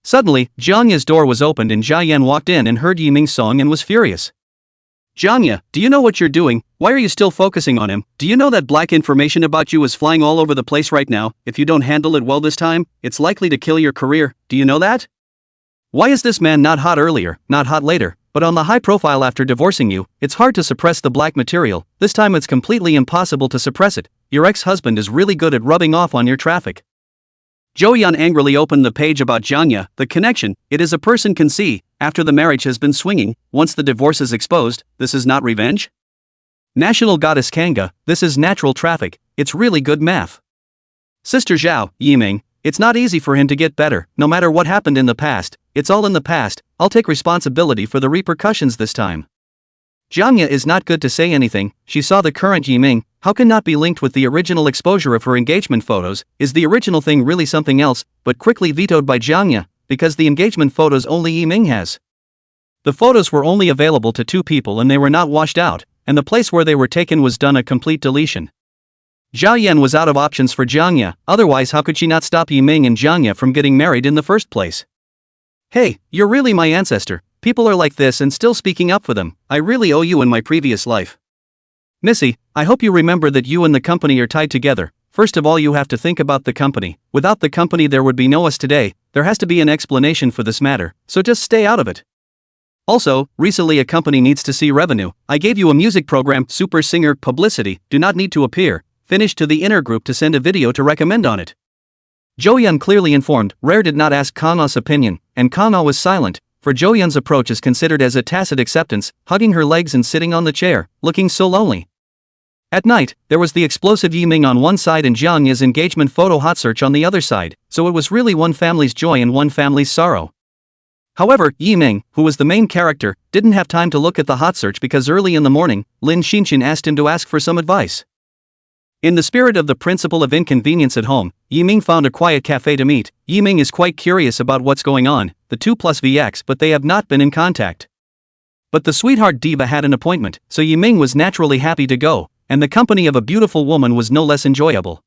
Suddenly, Jiangya's door was opened and Jia Yan walked in and heard Yiming's song and was furious. Jiangya, do you know what you're doing? Why are you still focusing on him? Do you know that black information about you is flying all over the place right now? If you don't handle it well this time, it's likely to kill your career, do you know that? Why is this man not hot earlier, not hot later, but on the high profile after divorcing you? It's hard to suppress the black material, this time it's completely impossible to suppress it. Your ex-husband is really good at rubbing off on your traffic. Joyeon angrily opened the page about Jangya, the connection, it is a person can see, after the marriage has been swinging, once the divorce is exposed, this is not revenge? National Goddess Kanga, this is natural traffic, it's really good math. Sister Zhao, Yiming, it's not easy for him to get better, no matter what happened in the past, it's all in the past, I'll take responsibility for the repercussions this time. Jangya is not good to say anything, she saw the current Yiming, how can not be linked with the original exposure of her engagement photos, is the original thing really something else, but quickly vetoed by Jangya, because the engagement photos only Yiming has. The photos were only available to 2 people and they were not washed out, and the place where they were taken was done a complete deletion. Zhao Yan was out of options for Jangya, otherwise how could she not stop Yiming and Jangya from getting married in the first place? Hey, you're really my ancestor, people are like this and still speaking up for them, I really owe you in my previous life. Missy, I hope you remember that you and the company are tied together, first of all you have to think about the company, without the company there would be no us today, there has to be an explanation for this matter, so just stay out of it. Also, recently a company needs to see revenue, I gave you a music program, super singer, publicity, do not need to appear, finish to the inner group to send a video to recommend on it. Joyeon clearly informed, Rare did not ask Kana's opinion, and Kana was silent, for Joyeon's approach is considered as a tacit acceptance, hugging her legs and sitting on the chair, looking so lonely. At night, there was the explosive Yiming on one side and Jangya's engagement photo hot search on the other side, so it was really one family's joy and one family's sorrow. However, Yiming, who was the main character, didn't have time to look at the hot search because early in the morning, Lin Xinshin asked him to ask for some advice. In the spirit of the principle of inconvenience at home, Yiming found a quiet cafe to meet. Yiming is quite curious about what's going on, the 2+VX, but they have not been in contact. But the sweetheart diva had an appointment, so Yiming was naturally happy to go, and the company of a beautiful woman was no less enjoyable.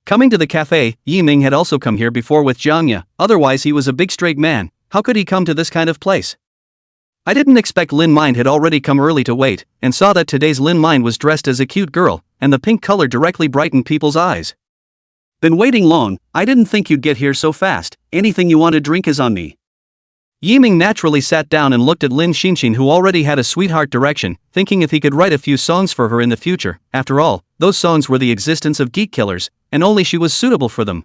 Coming to the cafe, Yiming had also come here before with Jangya, otherwise he was a big straight man, how could he come to this kind of place? I didn't expect Lin Mind had already come early to wait, and saw that today's Lin Mind was dressed as a cute girl, and the pink color directly brightened people's eyes. Been waiting long, I didn't think you'd get here so fast, anything you want to drink is on me. Yiming naturally sat down and looked at Lin Xinshin who already had a sweetheart direction, thinking if he could write a few songs for her in the future, after all, those songs were the existence of geek killers, and only she was suitable for them.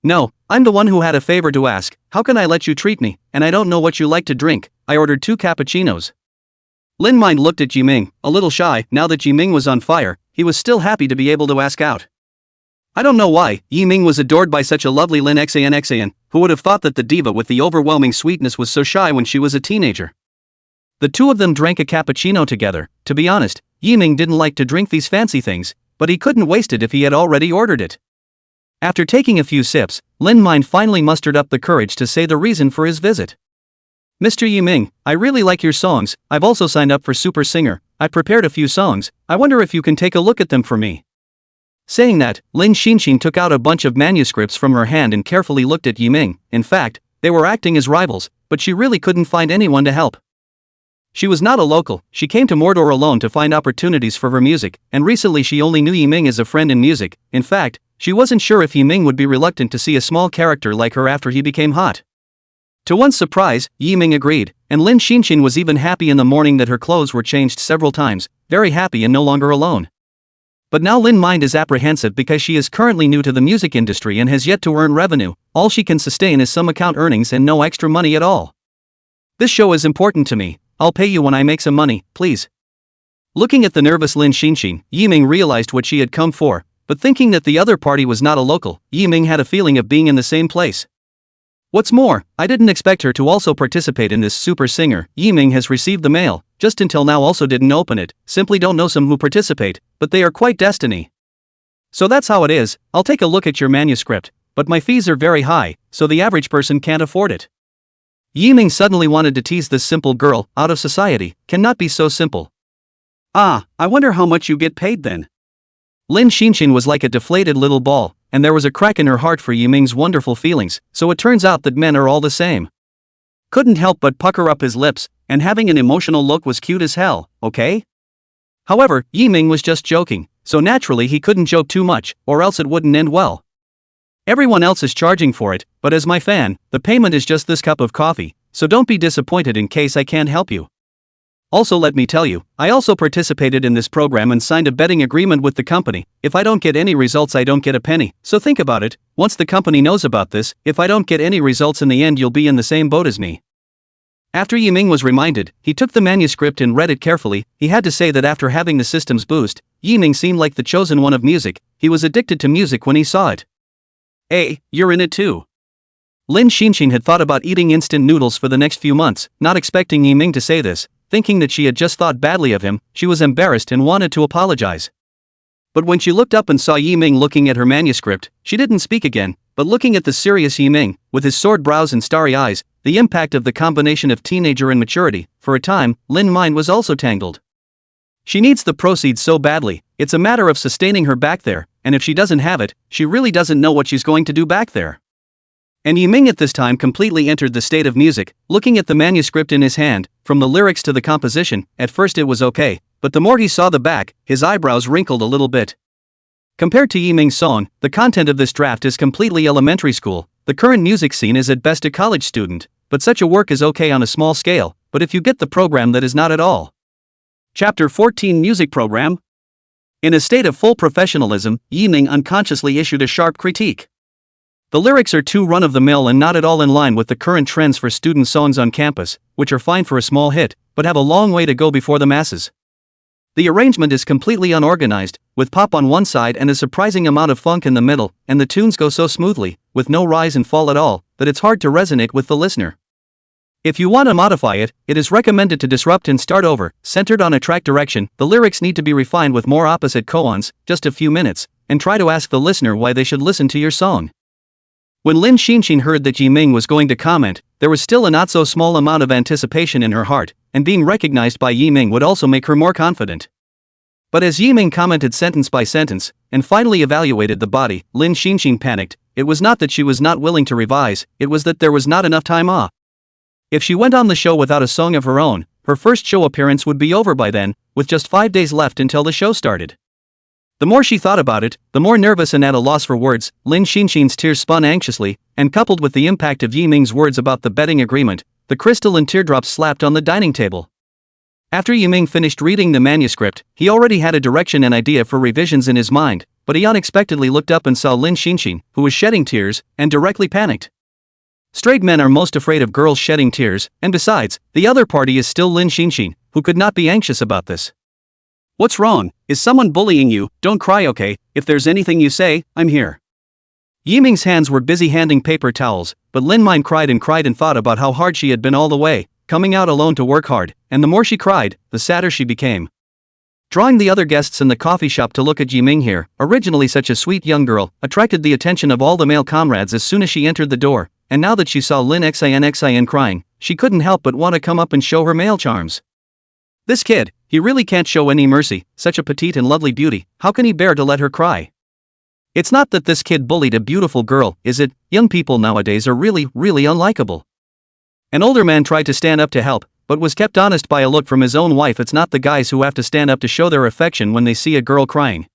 No, I'm the one who had a favor to ask, how can I let you treat me, and I don't know what you like to drink, I ordered 2 cappuccinos. Lin Mind looked at Yiming, a little shy, now that Yiming was on fire, he was still happy to be able to ask out. I don't know why, Yiming was adored by such a lovely Lin Xan, who would have thought that the diva with the overwhelming sweetness was so shy when she was a teenager. The 2 of them drank a cappuccino together, to be honest, Yiming didn't like to drink these fancy things, but he couldn't waste it if he had already ordered it. After taking a few sips, Lin Mind finally mustered up the courage to say the reason for his visit. Mr. Yiming, I really like your songs, I've also signed up for Super Singer, I prepared a few songs, I wonder if you can take a look at them for me. Saying that, Lin Xinshin took out a bunch of manuscripts from her hand and carefully looked at Yiming, in fact, they were acting as rivals, but she really couldn't find anyone to help. She was not a local, she came to Mordor alone to find opportunities for her music, and recently she only knew Yiming as a friend in music, in fact, she wasn't sure if Yiming would be reluctant to see a small character like her after he became hot. To one's surprise, Yiming agreed, and Lin Xinshin was even happy in the morning that her clothes were changed several times, very happy and no longer alone. But now Lin Mind is apprehensive because she is currently new to the music industry and has yet to earn revenue, all she can sustain is some account earnings and no extra money at all. This show is important to me, I'll pay you when I make some money, please. Looking at the nervous Lin Xinshin, Yiming realized what she had come for, but thinking that the other party was not a local, Yiming had a feeling of being in the same place. What's more, I didn't expect her to also participate in this Super Singer. Yiming has received the mail, just until now also didn't open it, simply don't know some who participate, but they are quite destiny. So that's how it is, I'll take a look at your manuscript, but my fees are very high, so the average person can't afford it. Yiming suddenly wanted to tease this simple girl, out of society, cannot be so simple. Ah, I wonder how much you get paid then. Lin Xinshin was like a deflated little ball, and there was a crack in her heart for Yiming's wonderful feelings, so it turns out that men are all the same. Couldn't help but pucker up his lips, and having an emotional look was cute as hell, okay? However, Yiming was just joking, so naturally he couldn't joke too much, or else it wouldn't end well. Everyone else is charging for it, but as my fan, the payment is just this cup of coffee, so don't be disappointed in case I can't help you. Also, let me tell you, I also participated in this program and signed a betting agreement with the company. If I don't get any results, I don't get a penny. So think about it, once the company knows about this, if I don't get any results in the end, you'll be in the same boat as me. After Yiming was reminded, he took the manuscript and read it carefully. He had to say that after having the systems boost, Yiming seemed like the chosen one of music. He was addicted to music when he saw it. Hey, you're in it too. Lin Xinxin had thought about eating instant noodles for the next few months, not expecting Yiming to say this. Thinking that she had just thought badly of him, she was embarrassed and wanted to apologize. But when she looked up and saw Yiming looking at her manuscript, she didn't speak again, but looking at the serious Yiming, with his sword brows and starry eyes, the impact of the combination of teenager and maturity, for a time, Lin's mind was also tangled. She needs the proceeds so badly, it's a matter of sustaining her back there, and if she doesn't have it, she really doesn't know what she's going to do back there. And Yiming at this time completely entered the state of music, looking at the manuscript in his hand, from the lyrics to the composition. At first it was okay, but the more he saw the back, his eyebrows wrinkled a little bit. Compared to Yiming's song, the content of this draft is completely elementary school. The current music scene is at best a college student, but such a work is okay on a small scale, but if you get the program, that is not at all. Chapter 14 Music Program. In a state of full professionalism, Yiming unconsciously issued a sharp critique. The lyrics are too run-of-the-mill and not at all in line with the current trends for student songs on campus, which are fine for a small hit, but have a long way to go before the masses. The arrangement is completely unorganized, with pop on one side and a surprising amount of funk in the middle, and the tunes go so smoothly, with no rise and fall at all, that it's hard to resonate with the listener. If you want to modify it, it is recommended to disrupt and start over, centered on a track direction. The lyrics need to be refined with more opposite koans, just a few minutes, and try to ask the listener why they should listen to your song. When Lin Xinxin heard that Yiming was going to comment, there was still a not so small amount of anticipation in her heart, and being recognized by Yiming would also make her more confident. But as Yiming commented sentence by sentence, and finally evaluated the body, Lin Xinxin panicked. It was not that she was not willing to revise, it was that there was not enough time off. If she went on the show without a song of her own, her first show appearance would be over by then, with just 5 days left until the show started. The more she thought about it, the more nervous and at a loss for words. Lin Xinxin's tears spun anxiously, and coupled with the impact of Yiming's words about the betting agreement, the crystalline teardrops slapped on the dining table. After Yiming finished reading the manuscript, he already had a direction and idea for revisions in his mind, but he unexpectedly looked up and saw Lin Xinxin, who was shedding tears, and directly panicked. Straight men are most afraid of girls shedding tears, and besides, the other party is still Lin Xinxin, who could not be anxious about this. What's wrong? Is someone bullying you? Don't cry, okay? If there's anything you say, I'm here. Yiming's hands were busy handing paper towels, but Lin Min cried and thought about how hard she had been all the way, coming out alone to work hard, and the more she cried, the sadder she became. Drawing the other guests in the coffee shop to look at Yiming here, originally such a sweet young girl, attracted the attention of all the male comrades as soon as she entered the door, and now that she saw Lin Xin crying, she couldn't help but want to come up and show her male charms. This kid, he really can't show any mercy, such a petite and lovely beauty, how can he bear to let her cry? It's not that this kid bullied a beautiful girl, is it? Young people nowadays are really unlikable. An older man tried to stand up to help, but was kept honest by a look from his own wife. It's not the guys who have to stand up to show their affection when they see a girl crying.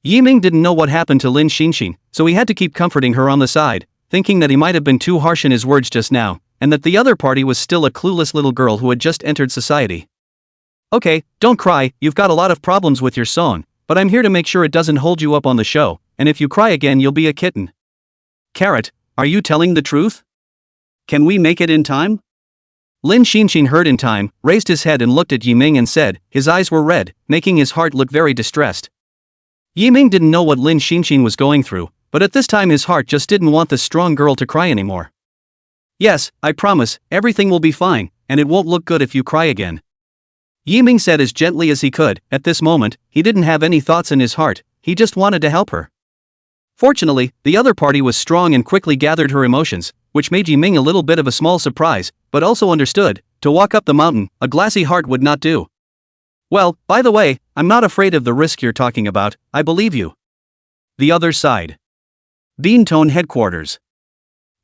Yiming didn't know what happened to Lin Xinxin, so he had to keep comforting her on the side, thinking that he might have been too harsh in his words just now, and that the other party was still a clueless little girl who had just entered society. Okay, don't cry, you've got a lot of problems with your song, but I'm here to make sure it doesn't hold you up on the show, and if you cry again you'll be a kitten. Carrot, are you telling the truth? Can we make it in time? Lin Xinxin heard in time, raised his head and looked at Yiming and said, his eyes were red, making his heart look very distressed. Yiming didn't know what Lin Xinxin was going through, but at this time his heart just didn't want the strong girl to cry anymore. Yes, I promise, everything will be fine, and it won't look good if you cry again. Yiming said as gently as he could. At this moment, he didn't have any thoughts in his heart, he just wanted to help her. Fortunately, the other party was strong and quickly gathered her emotions, which made Yiming a little bit of a small surprise, but also understood, to walk up the mountain, a glassy heart would not do. Well, by the way, I'm not afraid of the risk you're talking about, I believe you. The other side. Beantone headquarters.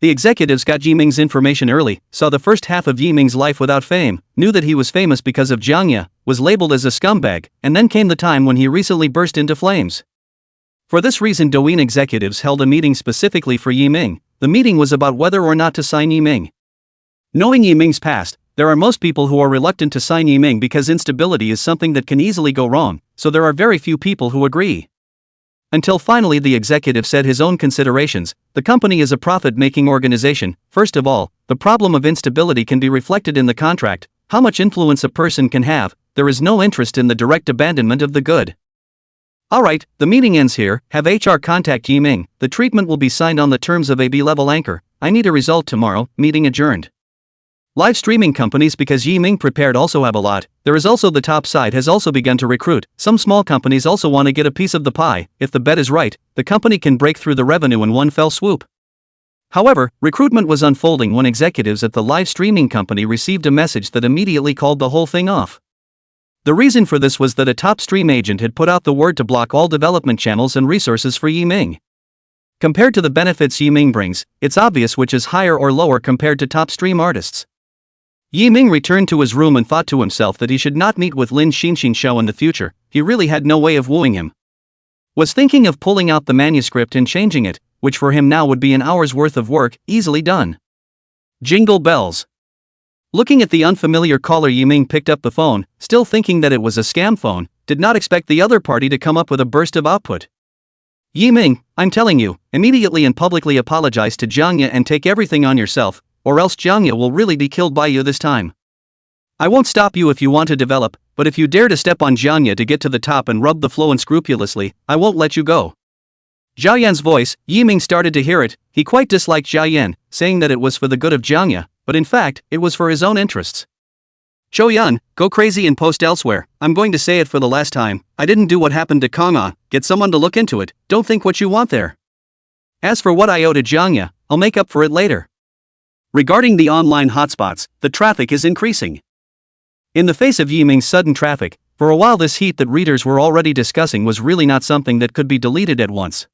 The executives got Yiming's information early, saw the first half of Yiming's life without fame, knew that he was famous because of Jiangya, was labeled as a scumbag, and then came the time when he recently burst into flames. For this reason Douyin executives held a meeting specifically for Yiming. The meeting was about whether or not to sign Yiming. Knowing Yiming's past, there are most people who are reluctant to sign Yiming because instability is something that can easily go wrong, so there are very few people who agree. Until finally the executive said his own considerations. The company is a profit-making organization. First of all, the problem of instability can be reflected in the contract, how much influence a person can have. There is no interest in the direct abandonment of the good. Alright, the meeting ends here. Have HR contact Yiming. The treatment will be signed on the terms of a B-level anchor. I need a result tomorrow. Meeting adjourned. Live streaming companies, because Yiming prepared, also have a lot. There is also the top side has also begun to recruit. Some small companies also want to get a piece of the pie. If the bet is right, the company can break through the revenue in one fell swoop. However, recruitment was unfolding when executives at the live streaming company received a message that immediately called the whole thing off. The reason for this was that a top stream agent had put out the word to block all development channels and resources for Yiming. Compared to the benefits Yiming brings, it's obvious which is higher or lower compared to top stream artists. Yiming returned to his room and thought to himself that he should not meet with Lin Xinxin Shou in the future. He really had no way of wooing him. Was thinking of pulling out the manuscript and changing it, which for him now would be an hour's worth of work, easily done. Jingle bells. Looking at the unfamiliar caller, Yiming picked up the phone, still thinking that it was a scam phone, did not expect the other party to come up with a burst of output. Yiming, I'm telling you, immediately and publicly apologize to Jiangya and take everything on yourself, or else Jiangya will really be killed by you this time. I won't stop you if you want to develop, but if you dare to step on Jiangya to get to the top and rub the flow unscrupulously, I won't let you go. Jia Yan's voice, Yiming started to hear it. He quite disliked Jia Yan, saying that it was for the good of Jiangya, but in fact, it was for his own interests. Zhou Yan, go crazy and post elsewhere. I'm going to say it for the last time. I didn't do what happened to Kong'a. Get someone to look into it. Don't think what you want there. As for what I owe to Jiangya, I'll make up for it later. Regarding the online hotspots, the traffic is increasing. In the face of Yiming's sudden traffic, for a while this heat that readers were already discussing was really not something that could be deleted at once.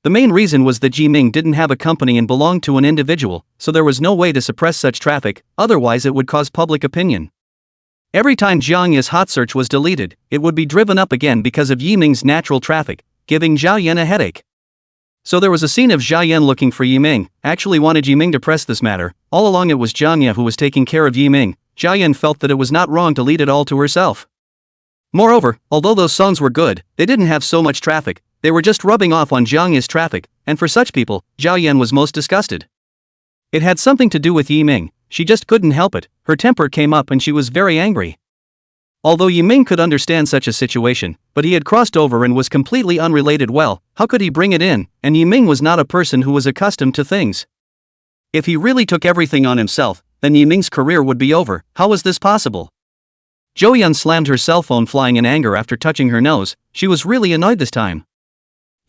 The main reason was that Yiming didn't have a company and belonged to an individual, so there was no way to suppress such traffic, otherwise it would cause public opinion. Every time Jiangya's hot search was deleted, it would be driven up again because of Yiming's natural traffic, giving Zhao Yan a headache. So there was a scene of Jia Yan looking for Yiming, actually wanted Yiming to press this matter. All along it was Jiangya who was taking care of Yiming. Jia Yan felt that it was not wrong to lead it all to herself. Moreover, although those songs were good, they didn't have so much traffic. They were just rubbing off on Jiangya's traffic, and for such people, Jia Yan was most disgusted. It had something to do with Yiming. She just couldn't help it. Her temper came up and she was very angry. Although Yiming could understand such a situation, but he had crossed over and was completely unrelated. Well, how could he bring it in? And Yiming was not a person who was accustomed to things. If he really took everything on himself, then Yiming's career would be over. How was this possible? Zhou Yan slammed her cell phone, flying in anger after touching her nose. She was really annoyed this time.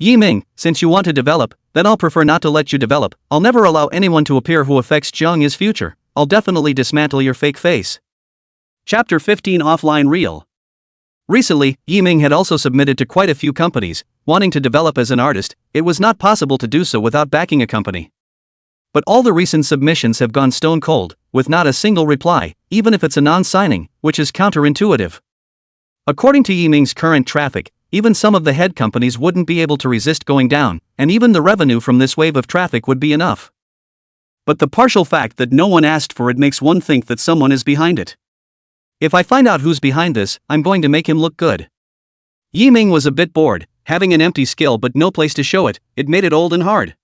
Yiming, since you want to develop, then I'll prefer not to let you develop. I'll never allow anyone to appear who affects Jiangya's future. I'll definitely dismantle your fake face. Chapter 15 Offline Reel. Recently, Yiming had also submitted to quite a few companies, wanting to develop as an artist. It was not possible to do so without backing a company. But all the recent submissions have gone stone cold, with not a single reply, even if it's a non-signing, which is counterintuitive. According to Yiming's current traffic, even some of the head companies wouldn't be able to resist going down, and even the revenue from this wave of traffic would be enough. But the partial fact that no one asked for it makes one think that someone is behind it. If I find out who's behind this, I'm going to make him look good. Yiming was a bit bored, having an empty skill but no place to show it. It made it old and hard.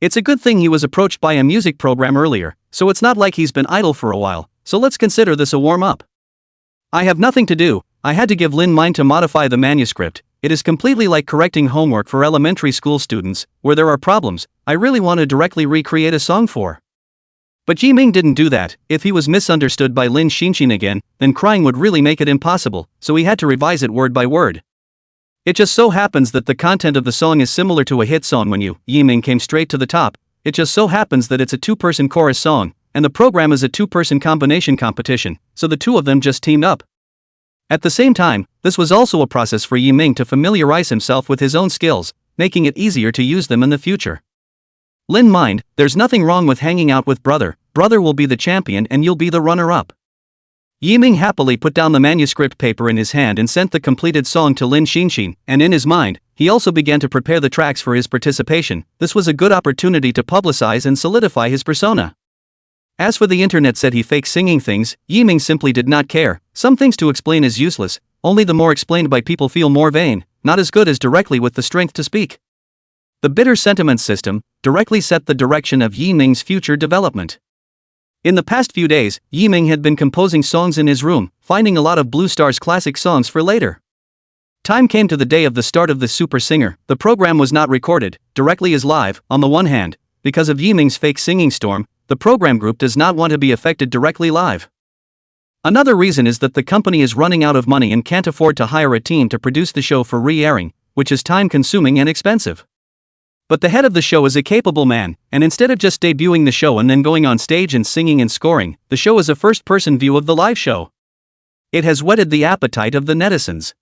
It's a good thing he was approached by a music program earlier, so it's not like he's been idle for a while, so let's consider this a warm-up. I have nothing to do. I had to give Lin mine to modify the manuscript. It is completely like correcting homework for elementary school students, where there are problems. I really want to directly recreate a song for. But Yiming didn't do that. If he was misunderstood by Lin Xinxin again, then crying would really make it impossible, so he had to revise it word by word. It just so happens that the content of the song is similar to a hit song. When Yiming came straight to the top, it just so happens that it's a two-person chorus song, and the program is a two-person combination competition, so the two of them just teamed up. At the same time, this was also a process for Yiming to familiarize himself with his own skills, making it easier to use them in the future. Lin mind, there's nothing wrong with hanging out with brother. Brother will be the champion and you'll be the runner-up. Yiming happily put down the manuscript paper in his hand and sent the completed song to Lin Xinxin, and in his mind, he also began to prepare the tracks for his participation. This was a good opportunity to publicize and solidify his persona. As for the internet said he faked singing things, Yiming simply did not care. Some things to explain is useless, only the more explained by people feel more vain, not as good as directly with the strength to speak. The bitter sentiment system directly set the direction of Yiming's future development. In the past few days, Yiming had been composing songs in his room, finding a lot of Blue Star's classic songs for later. Time came to the day of the start of the Super Singer. The program was not recorded directly as live. On the one hand, because of Yiming's fake singing storm, the program group does not want to be affected directly live. Another reason is that the company is running out of money and can't afford to hire a team to produce the show for re-airing, which is time-consuming and expensive. But the head of the show is a capable man, and instead of just debuting the show and then going on stage and singing and scoring, the show is a first-person view of the live show. It has whetted the appetite of the netizens.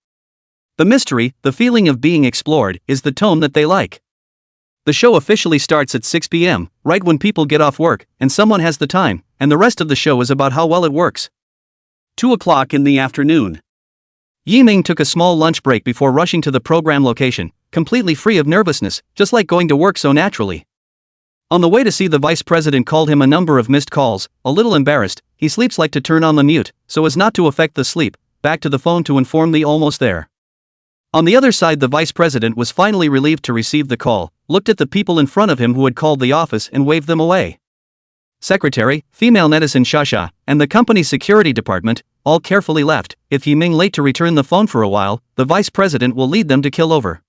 The mystery, the feeling of being explored, is the tone that they like. The show officially starts at 6 p.m., right when people get off work, and someone has the time, and the rest of the show is about how well it works. 2 o'clock in the afternoon. Yiming took a small lunch break before rushing to the program location, completely free of nervousness, just like going to work so naturally. On the way to see the vice president called him a number of missed calls, a little embarrassed, he sleeps like to turn on the mute, so as not to affect the sleep, back to the phone to inform the almost there. On the other side, the vice president was finally relieved to receive the call, looked at the people in front of him who had called the office and waved them away. Secretary, female netizen Shasha, and the company's security department, all carefully left. If Yiming late to return the phone for a while, the vice president will lead them to kill over.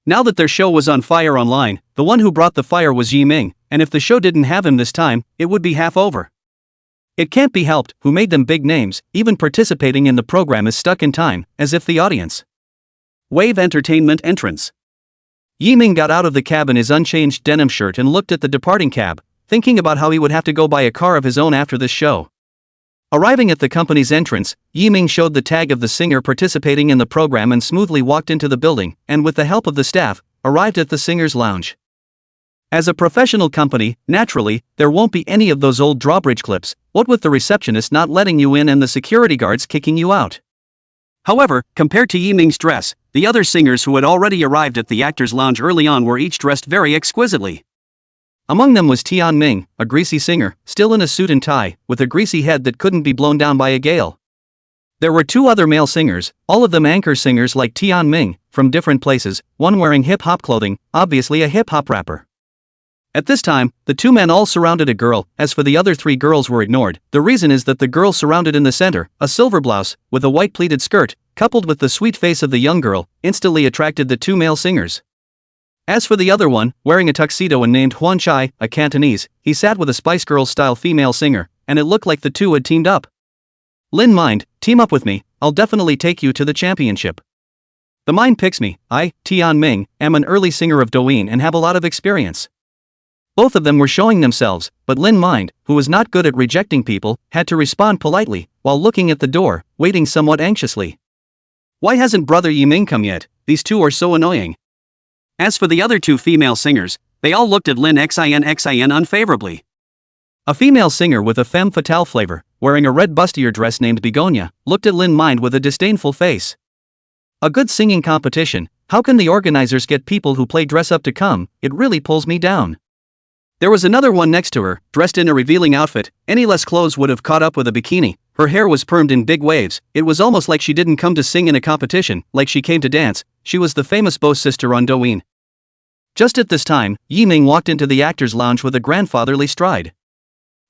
Now that their show was on fire online, the one who brought the fire was Yiming, and if the show didn't have him this time, it would be half over. It can't be helped, who made them big names, even participating in the program is stuck in time, as if the audience. Wave Entertainment entrance. Yiming got out of the cab in his unchanged denim shirt and looked at the departing cab, thinking about how he would have to go buy a car of his own after this show. Arriving at the company's entrance, Yiming showed the tag of the singer participating in the program and smoothly walked into the building, and with the help of the staff, arrived at the singer's lounge. As a professional company, naturally, there won't be any of those old drawbridge clips, what with the receptionist not letting you in and the security guards kicking you out. However, compared to Yiming's dress, the other singers who had already arrived at the actors' lounge early on were each dressed very exquisitely. Among them was Tianming, a greasy singer, still in a suit and tie, with a greasy head that couldn't be blown down by a gale. There were 2 other male singers, all of them anchor singers like Tianming, from different places, one wearing hip-hop clothing, obviously a hip-hop rapper. At this time, the 2 men all surrounded a girl. As for the other 3 girls were ignored. The reason is that the girl surrounded in the center, a silver blouse, with a white pleated skirt, coupled with the sweet face of the young girl, instantly attracted the 2 male singers. As for the other one, wearing a tuxedo and named Huan Chai, a Cantonese, he sat with a Spice Girls-style female singer, and it looked like the 2 had teamed up. Lin mind, team up with me, I'll definitely take you to the championship. The mind picks me. I, Tianming, am an early singer of Douyin and have a lot of experience. Both of them were showing themselves, but Lin mind, who was not good at rejecting people, had to respond politely, while looking at the door, waiting somewhat anxiously. Why hasn't brother Yiming come yet? These 2 are so annoying. As for the other 2 female singers, they all looked at Lin Xin unfavorably. A female singer with a femme fatale flavor, wearing a red bustier dress named Begonia, looked at Lin mind with a disdainful face. A good singing competition, how can the organizers get people who play dress up to come? It really pulls me down. There was another one next to her, dressed in a revealing outfit. Any less clothes would have caught up with a bikini. Her hair was permed in big waves. It was almost like she didn't come to sing in a competition, like she came to dance. She was the famous Bo's sister on Douyin. Just at this time, Yiming walked into the actors' lounge with a grandfatherly stride.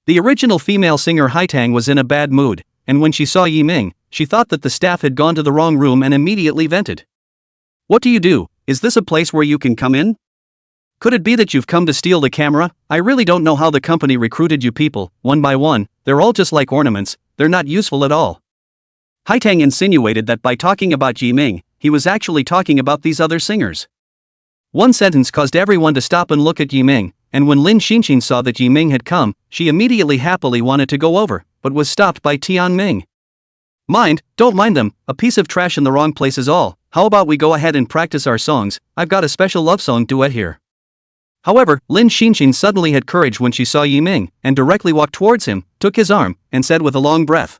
The original female singer Haitang was in a bad mood, and when she saw Yiming, she thought that the staff had gone to the wrong room and immediately vented. What do? Is this a place where you can come in? Could it be that you've come to steal the camera? I really don't know how the company recruited you people, one by one. They're all just like ornaments, they're not useful at all. Haitang insinuated that by talking about Yiming, he was actually talking about these other singers. One sentence caused everyone to stop and look at Yiming, and when Lin Xinxin saw that Yiming had come, she immediately happily wanted to go over, but was stopped by Tianming. Don't mind them, a piece of trash in the wrong place is all. How about we go ahead and practice our songs? I've got a special love song duet here. However, Lin Xinxin suddenly had courage when she saw Yiming, and directly walked towards him, took his arm, and said with a long breath,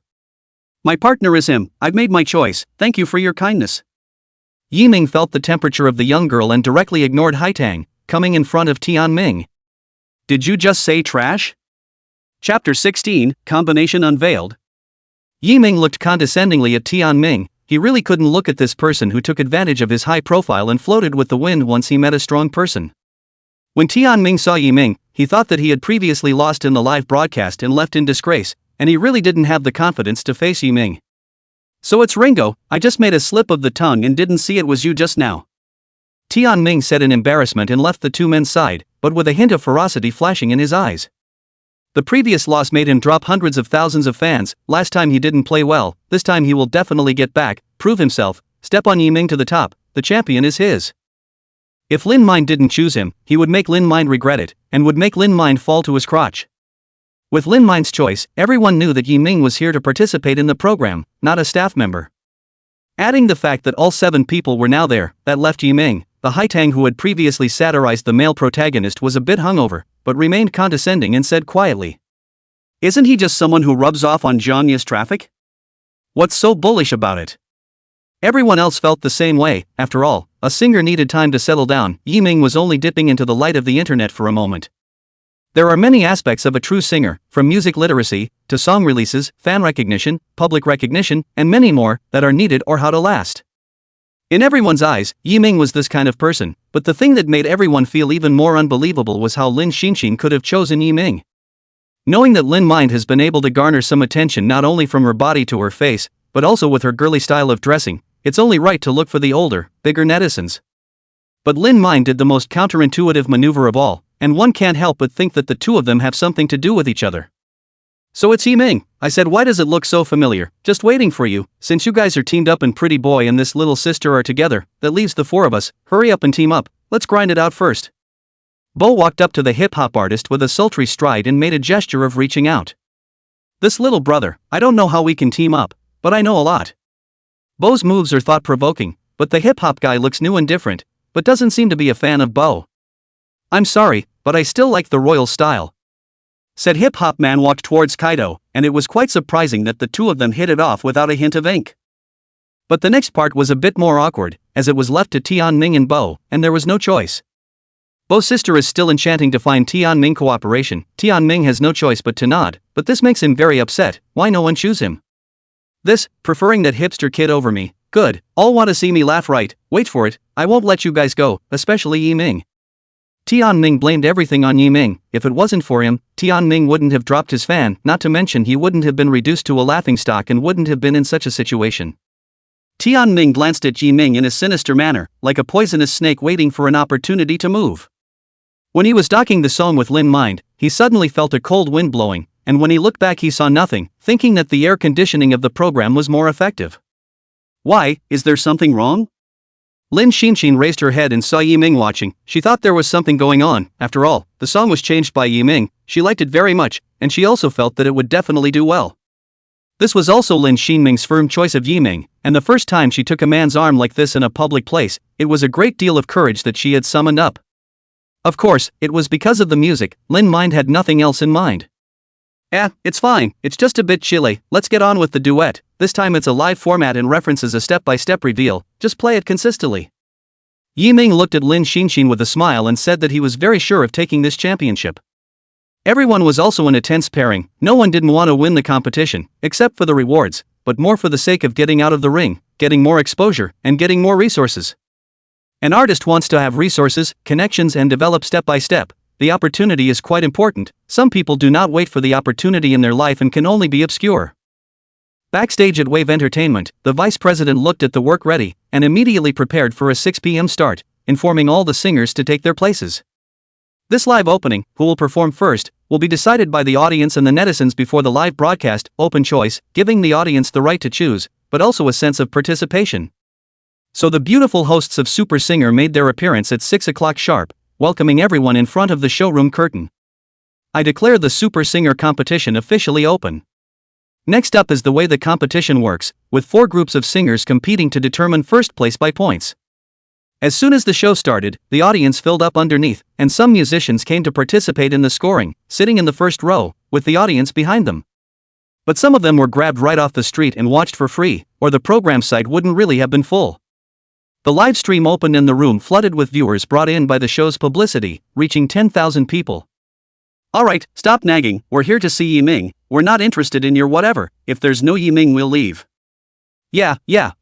"My partner is him, I've made my choice, thank you for your kindness." Yiming felt the temperature of the young girl and directly ignored Haitang, coming in front of Tianming. "Did you just say trash?" Chapter 16, Combination Unveiled. Yiming looked condescendingly at Tianming. He really couldn't look at this person who took advantage of his high profile and floated with the wind once he met a strong person. When Tianming saw Yiming, he thought that he had previously lost in the live broadcast and left in disgrace, and he really didn't have the confidence to face Yiming. "So it's Ringo, I just made a slip of the tongue and didn't see it was you just now," Tianming said in embarrassment and left the two men's side, but with a hint of ferocity flashing in his eyes. The previous loss made him drop hundreds of thousands of fans. Last time he didn't play well, this time he will definitely get back, prove himself, step on Yiming to the top. The champion is his. If Lin Mind didn't choose him, he would make Lin Mind regret it, and would make Lin Mind fall to his crotch. With Lin Mind's choice, everyone knew that Yiming was here to participate in the program, not a staff member. Adding the fact that all 7 people were now there, that left Yiming, the Haitang who had previously satirized the male protagonist, was a bit hungover, but remained condescending and said quietly, "Isn't he just someone who rubs off on Jiangya's traffic? What's so bullish about it?" Everyone else felt the same way. After all, a singer needed time to settle down. Yiming was only dipping into the light of the internet for a moment. There are many aspects of a true singer, from music literacy, to song releases, fan recognition, public recognition, and many more, that are needed or how to last. In everyone's eyes, Yiming was this kind of person, but the thing that made everyone feel even more unbelievable was how Lin Xinxin could have chosen Yiming. Knowing that Lin Mind has been able to garner some attention not only from her body to her face, but also with her girly style of dressing, it's only right to look for the older, bigger netizens. But Lin Mind did the most counterintuitive maneuver of all, and one can't help but think that the two of them have something to do with each other. "So it's Yiming," I said. "Why does it look so familiar? Just waiting for you. Since you guys are teamed up and Pretty Boy and this little sister are together, that leaves the 4 of us. Hurry up and team up, let's grind it out first." Bo walked up to the hip-hop artist with a sultry stride and made a gesture of reaching out. "This little brother, I don't know how we can team up, but I know a lot." Bo's moves are thought-provoking, but the hip-hop guy looks new and different, but doesn't seem to be a fan of Bo. "I'm sorry, but I still like the royal style," said hip-hop man. Walked towards Kaido, and it was quite surprising that the two of them hit it off without a hint of ink. But the next part was a bit more awkward, as it was left to Tianming and Bo, and there was no choice. Bo's sister is still enchanting to find Tianming cooperation. Tianming has no choice but to nod, but this makes him very upset. Why no one choose him? This, preferring that hipster kid over me. Good, all want to see me laugh, right? Wait for it, I won't let you guys go, especially Yiming. Tianming blamed everything on Yiming. If it wasn't for him, Tianming wouldn't have dropped his fan, not to mention he wouldn't have been reduced to a laughingstock and wouldn't have been in such a situation. Tianming glanced at Yiming in a sinister manner, like a poisonous snake waiting for an opportunity to move. When he was docking the song with Lin Mind, he suddenly felt a cold wind blowing, and when he looked back he saw nothing, thinking that the air conditioning of the program was more effective. "Why, is there something wrong?" Lin Xinxin raised her head and saw Yiming watching. She thought there was something going on. After all, the song was changed by Yiming, she liked it very much, and she also felt that it would definitely do well. This was also Lin Xinming's firm choice of Yiming, and the first time she took a man's arm like this in a public place, it was a great deal of courage that she had summoned up. Of course, it was because of the music. Lin Mind had nothing else in mind. It's fine, it's just a bit chilly, let's get on with the duet. This time it's a live format and references a step-by-step reveal, just play it consistently." Yiming looked at Lin Xinxin with a smile and said that he was very sure of taking this championship. Everyone was also in a tense pairing. No one didn't want to win the competition, except for the rewards, but more for the sake of getting out of the ring, getting more exposure, and getting more resources. An artist wants to have resources, connections, and develop step by step. The opportunity is quite important. Some people do not wait for the opportunity in their life and can only be obscure. Backstage at Wave Entertainment, the vice president looked at the work ready and immediately prepared for a 6 p.m. start, informing all the singers to take their places. This live opening, who will perform first, will be decided by the audience and the netizens before the live broadcast, open choice, giving the audience the right to choose, but also a sense of participation. So the beautiful hosts of Super Singer made their appearance at 6 o'clock sharp, welcoming everyone in front of the showroom curtain. I declare the Super Singer competition officially open. Next up is the way the competition works, with 4 groups of singers competing to determine first place by points. As soon as the show started, the audience filled up underneath, and some musicians came to participate in the scoring, sitting in the first row, with the audience behind them. But some of them were grabbed right off the street and watched for free, or the program site wouldn't really have been full. The live stream opened and the room flooded with viewers brought in by the show's publicity, reaching 10,000 people. Alright, stop nagging, we're here to see Yiming, we're not interested in your whatever, if there's no Yiming we'll leave. Yeah,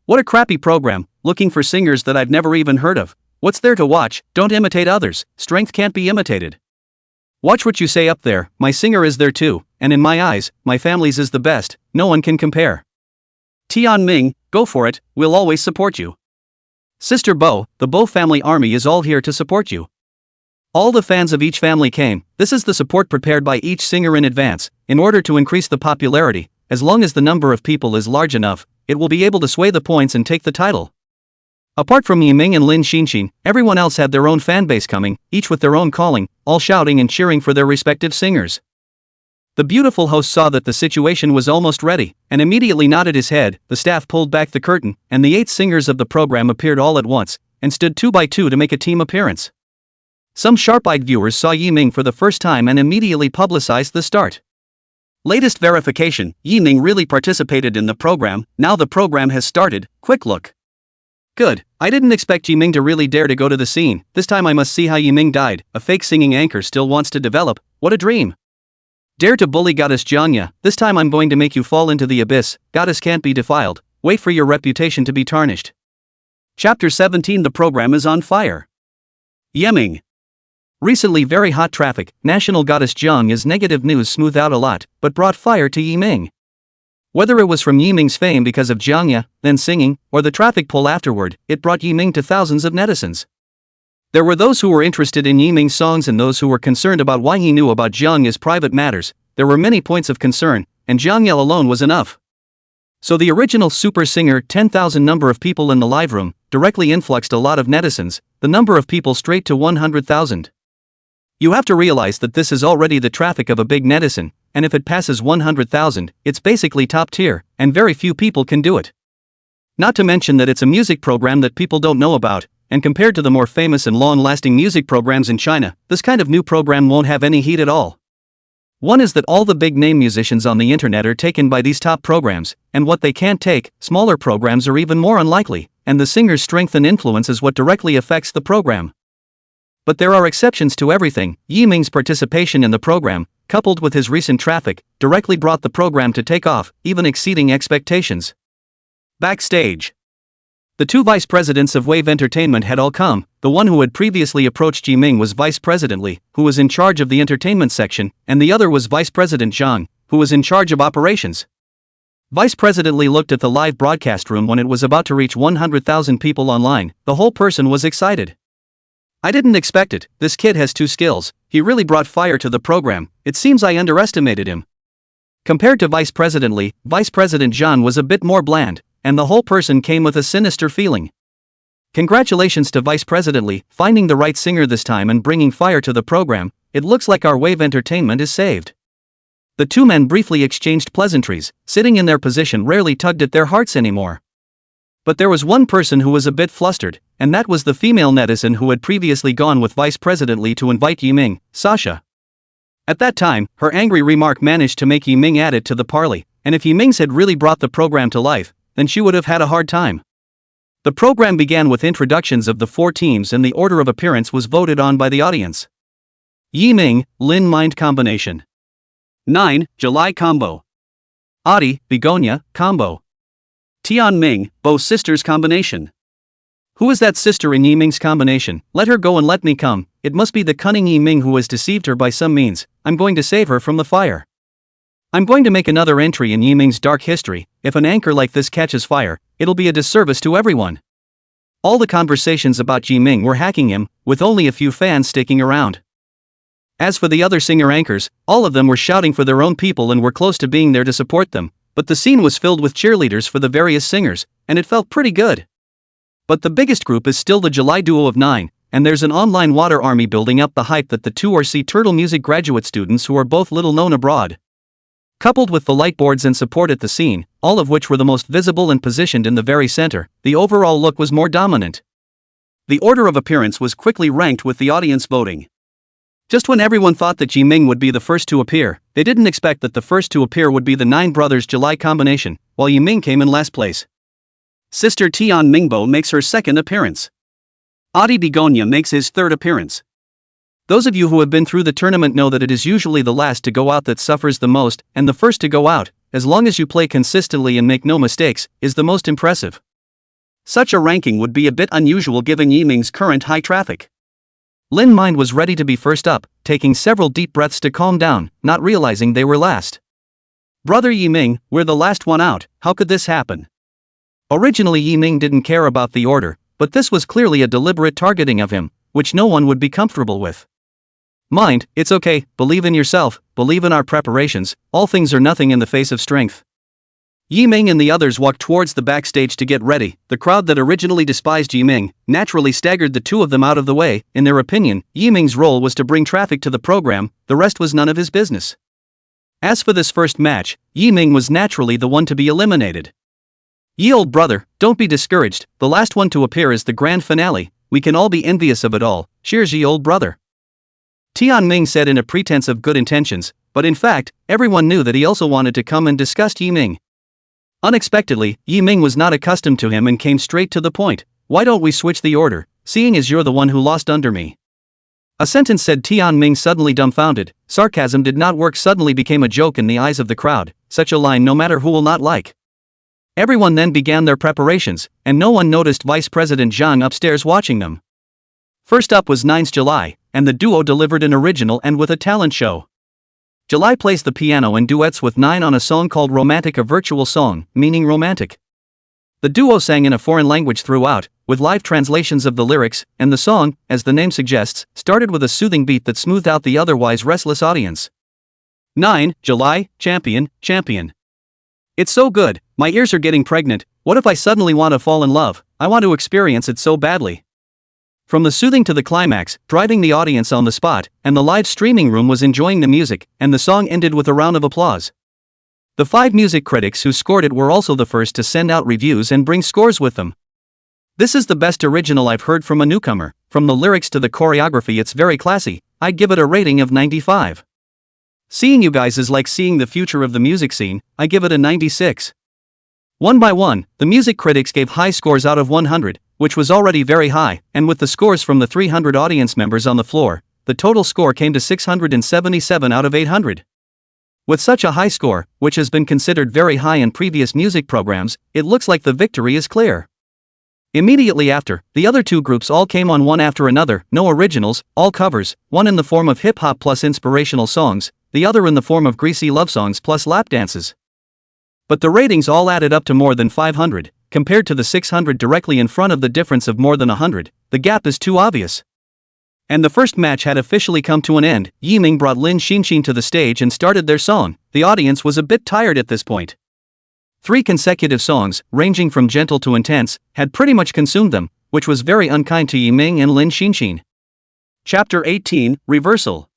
what a crappy program, looking for singers that I've never even heard of. What's there to watch? Don't imitate others, strength can't be imitated. Watch what you say up there, my singer is there too, and in my eyes, my family's is the best, no one can compare. Tian Ming, go for it, we'll always support you. Sister Bo, the Bo family army is all here to support you. All the fans of each family came, this is the support prepared by each singer in advance, in order to increase the popularity, as long as the number of people is large enough, it will be able to sway the points and take the title. Apart from Yiming and Lin Xinxin, everyone else had their own fanbase coming, each with their own calling, all shouting and cheering for their respective singers. The beautiful host saw that the situation was almost ready, and immediately nodded his head. The staff pulled back the curtain, and the 8 singers of the program appeared all at once, and stood 2 by 2 to make a team appearance. Some sharp-eyed viewers saw Yiming for the first time and immediately publicized the start. Latest verification, Yiming really participated in the program, now the program has started, quick look. Good, I didn't expect Yiming to really dare to go to the scene, this time I must see how Yiming died, a fake singing anchor still wants to develop, what a dream. Dare to bully Goddess Jiangya, this time I'm going to make you fall into the abyss, Goddess can't be defiled, wait for your reputation to be tarnished. Chapter 17 The program is on fire. Yiming. Recently very hot traffic, National Goddess Jiangya's negative news smoothed out a lot, but brought fire to Yiming. Whether it was from Yiming's fame because of Jiangya, then singing, or the traffic pull afterward, it brought Yiming to thousands of netizens. There were those who were interested in Yiming's songs and those who were concerned about why he knew about Jiangya's private matters. There were many points of concern, and Jiangya alone was enough. So the original super singer 10,000 number of people in the live room directly influxed a lot of netizens, the number of people straight to 100,000. You have to realize that this is already the traffic of a big netizen, and if it passes 100,000, it's basically top tier, and very few people can do it. Not to mention that it's a music program that people don't know about, and compared to the more famous and long-lasting music programs in China, this kind of new program won't have any heat at all. One is that all the big-name musicians on the internet are taken by these top programs, and what they can't take, smaller programs are even more unlikely, and the singer's strength and influence is what directly affects the program. But there are exceptions to everything. Yiming's participation in the program, coupled with his recent traffic, directly brought the program to take off, even exceeding expectations. Backstage. The 2 vice presidents of Wave Entertainment had all come. The one who had previously approached Yiming was Vice President Li, who was in charge of the entertainment section, and the other was Vice President Zhang, who was in charge of operations. Vice President Li looked at the live broadcast room when it was about to reach 100,000 people online. The whole person was excited. I didn't expect it, this kid has 2 skills, he really brought fire to the program, it seems I underestimated him. Compared to Vice President Li, Vice President Zhang was a bit more bland, and the whole person came with a sinister feeling. Congratulations to Vice President Li, finding the right singer this time and bringing fire to the program, it looks like our Wave Entertainment is saved. The 2 men briefly exchanged pleasantries, sitting in their position rarely tugged at their hearts anymore. But there was one person who was a bit flustered, and that was the female netizen who had previously gone with Vice President Li to invite Yiming, Sasha. At that time, her angry remark managed to make Yiming add it to the parley, and if Yiming's had really brought the program to life, then she would have had a hard time. The program began with introductions of the 4 teams and the order of appearance was voted on by the audience. Yiming, Lin Mind Combination. 9. July Combo. Adi, Begonia, Combo. Tian Ming, Bo Sisters Combination. Who is that sister in Yiming's combination? Let her go and let me come, it must be the cunning Yiming who has deceived her by some means, I'm going to save her from the fire. I'm going to make another entry in Yiming's dark history. If an anchor like this catches fire, it'll be a disservice to everyone. All the conversations about Yiming were hacking him, with only a few fans sticking around. As for the other singer anchors, all of them were shouting for their own people and were close to being there to support them, but the scene was filled with cheerleaders for the various singers, and it felt pretty good. But the biggest group is still the July duo of 9, and there's an online water army building up the hype that the 2 are Sea Turtle Music graduate students who are both little known abroad. Coupled with the lightboards and support at the scene, all of which were the most visible and positioned in the very center, the overall look was more dominant. The order of appearance was quickly ranked with the audience voting. Just when everyone thought that Yiming would be the first to appear, they didn't expect that the first to appear would be the 9 brothers July combination, while Yiming came in last place. Sister Tian Mingbo makes her second appearance. Adi Begonia makes his third appearance. Those of you who have been through the tournament know that it is usually the last to go out that suffers the most, and the first to go out, as long as you play consistently and make no mistakes, is the most impressive. Such a ranking would be a bit unusual given Yiming's current high traffic. Lin Mind was ready to be first up, taking several deep breaths to calm down, not realizing they were last. Brother Yiming, we're the last one out, how could this happen? Originally Yiming didn't care about the order, but this was clearly a deliberate targeting of him, which no one would be comfortable with. Mind, it's okay, believe in yourself, believe in our preparations, all things are nothing in the face of strength. Yiming and the others walked towards the backstage to get ready. The crowd that originally despised Yiming naturally staggered the two of them out of the way. In their opinion, Yiming's role was to bring traffic to the program, the rest was none of his business. As for this first match, Yiming was naturally the one to be eliminated. Ye old brother, don't be discouraged, the last one to appear is the grand finale, we can all be envious of it all, cheers ye old brother. Tianming said in a pretense of good intentions, but in fact, everyone knew that he also wanted to come and discuss Yiming. Unexpectedly, Yiming was not accustomed to him and came straight to the point. Why don't we switch the order, seeing as you're the one who lost under me? A sentence said Tianming suddenly dumbfounded. Sarcasm did not work, suddenly became a joke in the eyes of the crowd, such a line no matter who will not like. Everyone then began their preparations, and no one noticed Vice President Zhang upstairs watching them. First up was 9's July, and the duo delivered an original and with a talent show. July plays the piano and duets with 9 on a song called Romantic, a virtual song, meaning romantic. The duo sang in a foreign language throughout, with live translations of the lyrics, and the song, as the name suggests, started with a soothing beat that smoothed out the otherwise restless audience. 9, July, champion, champion. It's so good, my ears are getting pregnant, what if I suddenly want to fall in love, I want to experience it so badly. From the soothing to the climax, driving the audience on the spot, and the live streaming room was enjoying the music, and the song ended with a round of applause. The 5 music critics who scored it were also the first to send out reviews and bring scores with them. This is the best original I've heard from a newcomer, from the lyrics to the choreography it's very classy, I'd give it a rating of 95. Seeing you guys is like seeing the future of the music scene, I give it a 96. One by one, the music critics gave high scores out of 100, which was already very high, and with the scores from the 300 audience members on the floor, the total score came to 677 out of 800. With such a high score, which has been considered very high in previous music programs, it looks like the victory is clear. Immediately after, the other two groups all came on one after another, no originals, all covers, one in the form of hip-hop plus inspirational songs, the other in the form of greasy love songs plus lap dances. But the ratings all added up to more than 500, compared to the 600 directly in front of the difference of more than 100, the gap is too obvious. And the first match had officially come to an end. Yiming brought Lin Xinxin to the stage and started their song. The audience was a bit tired at this point. 3 consecutive songs, ranging from gentle to intense, had pretty much consumed them, which was very unkind to Yiming and Lin Xinxin. Chapter 18, Reversal.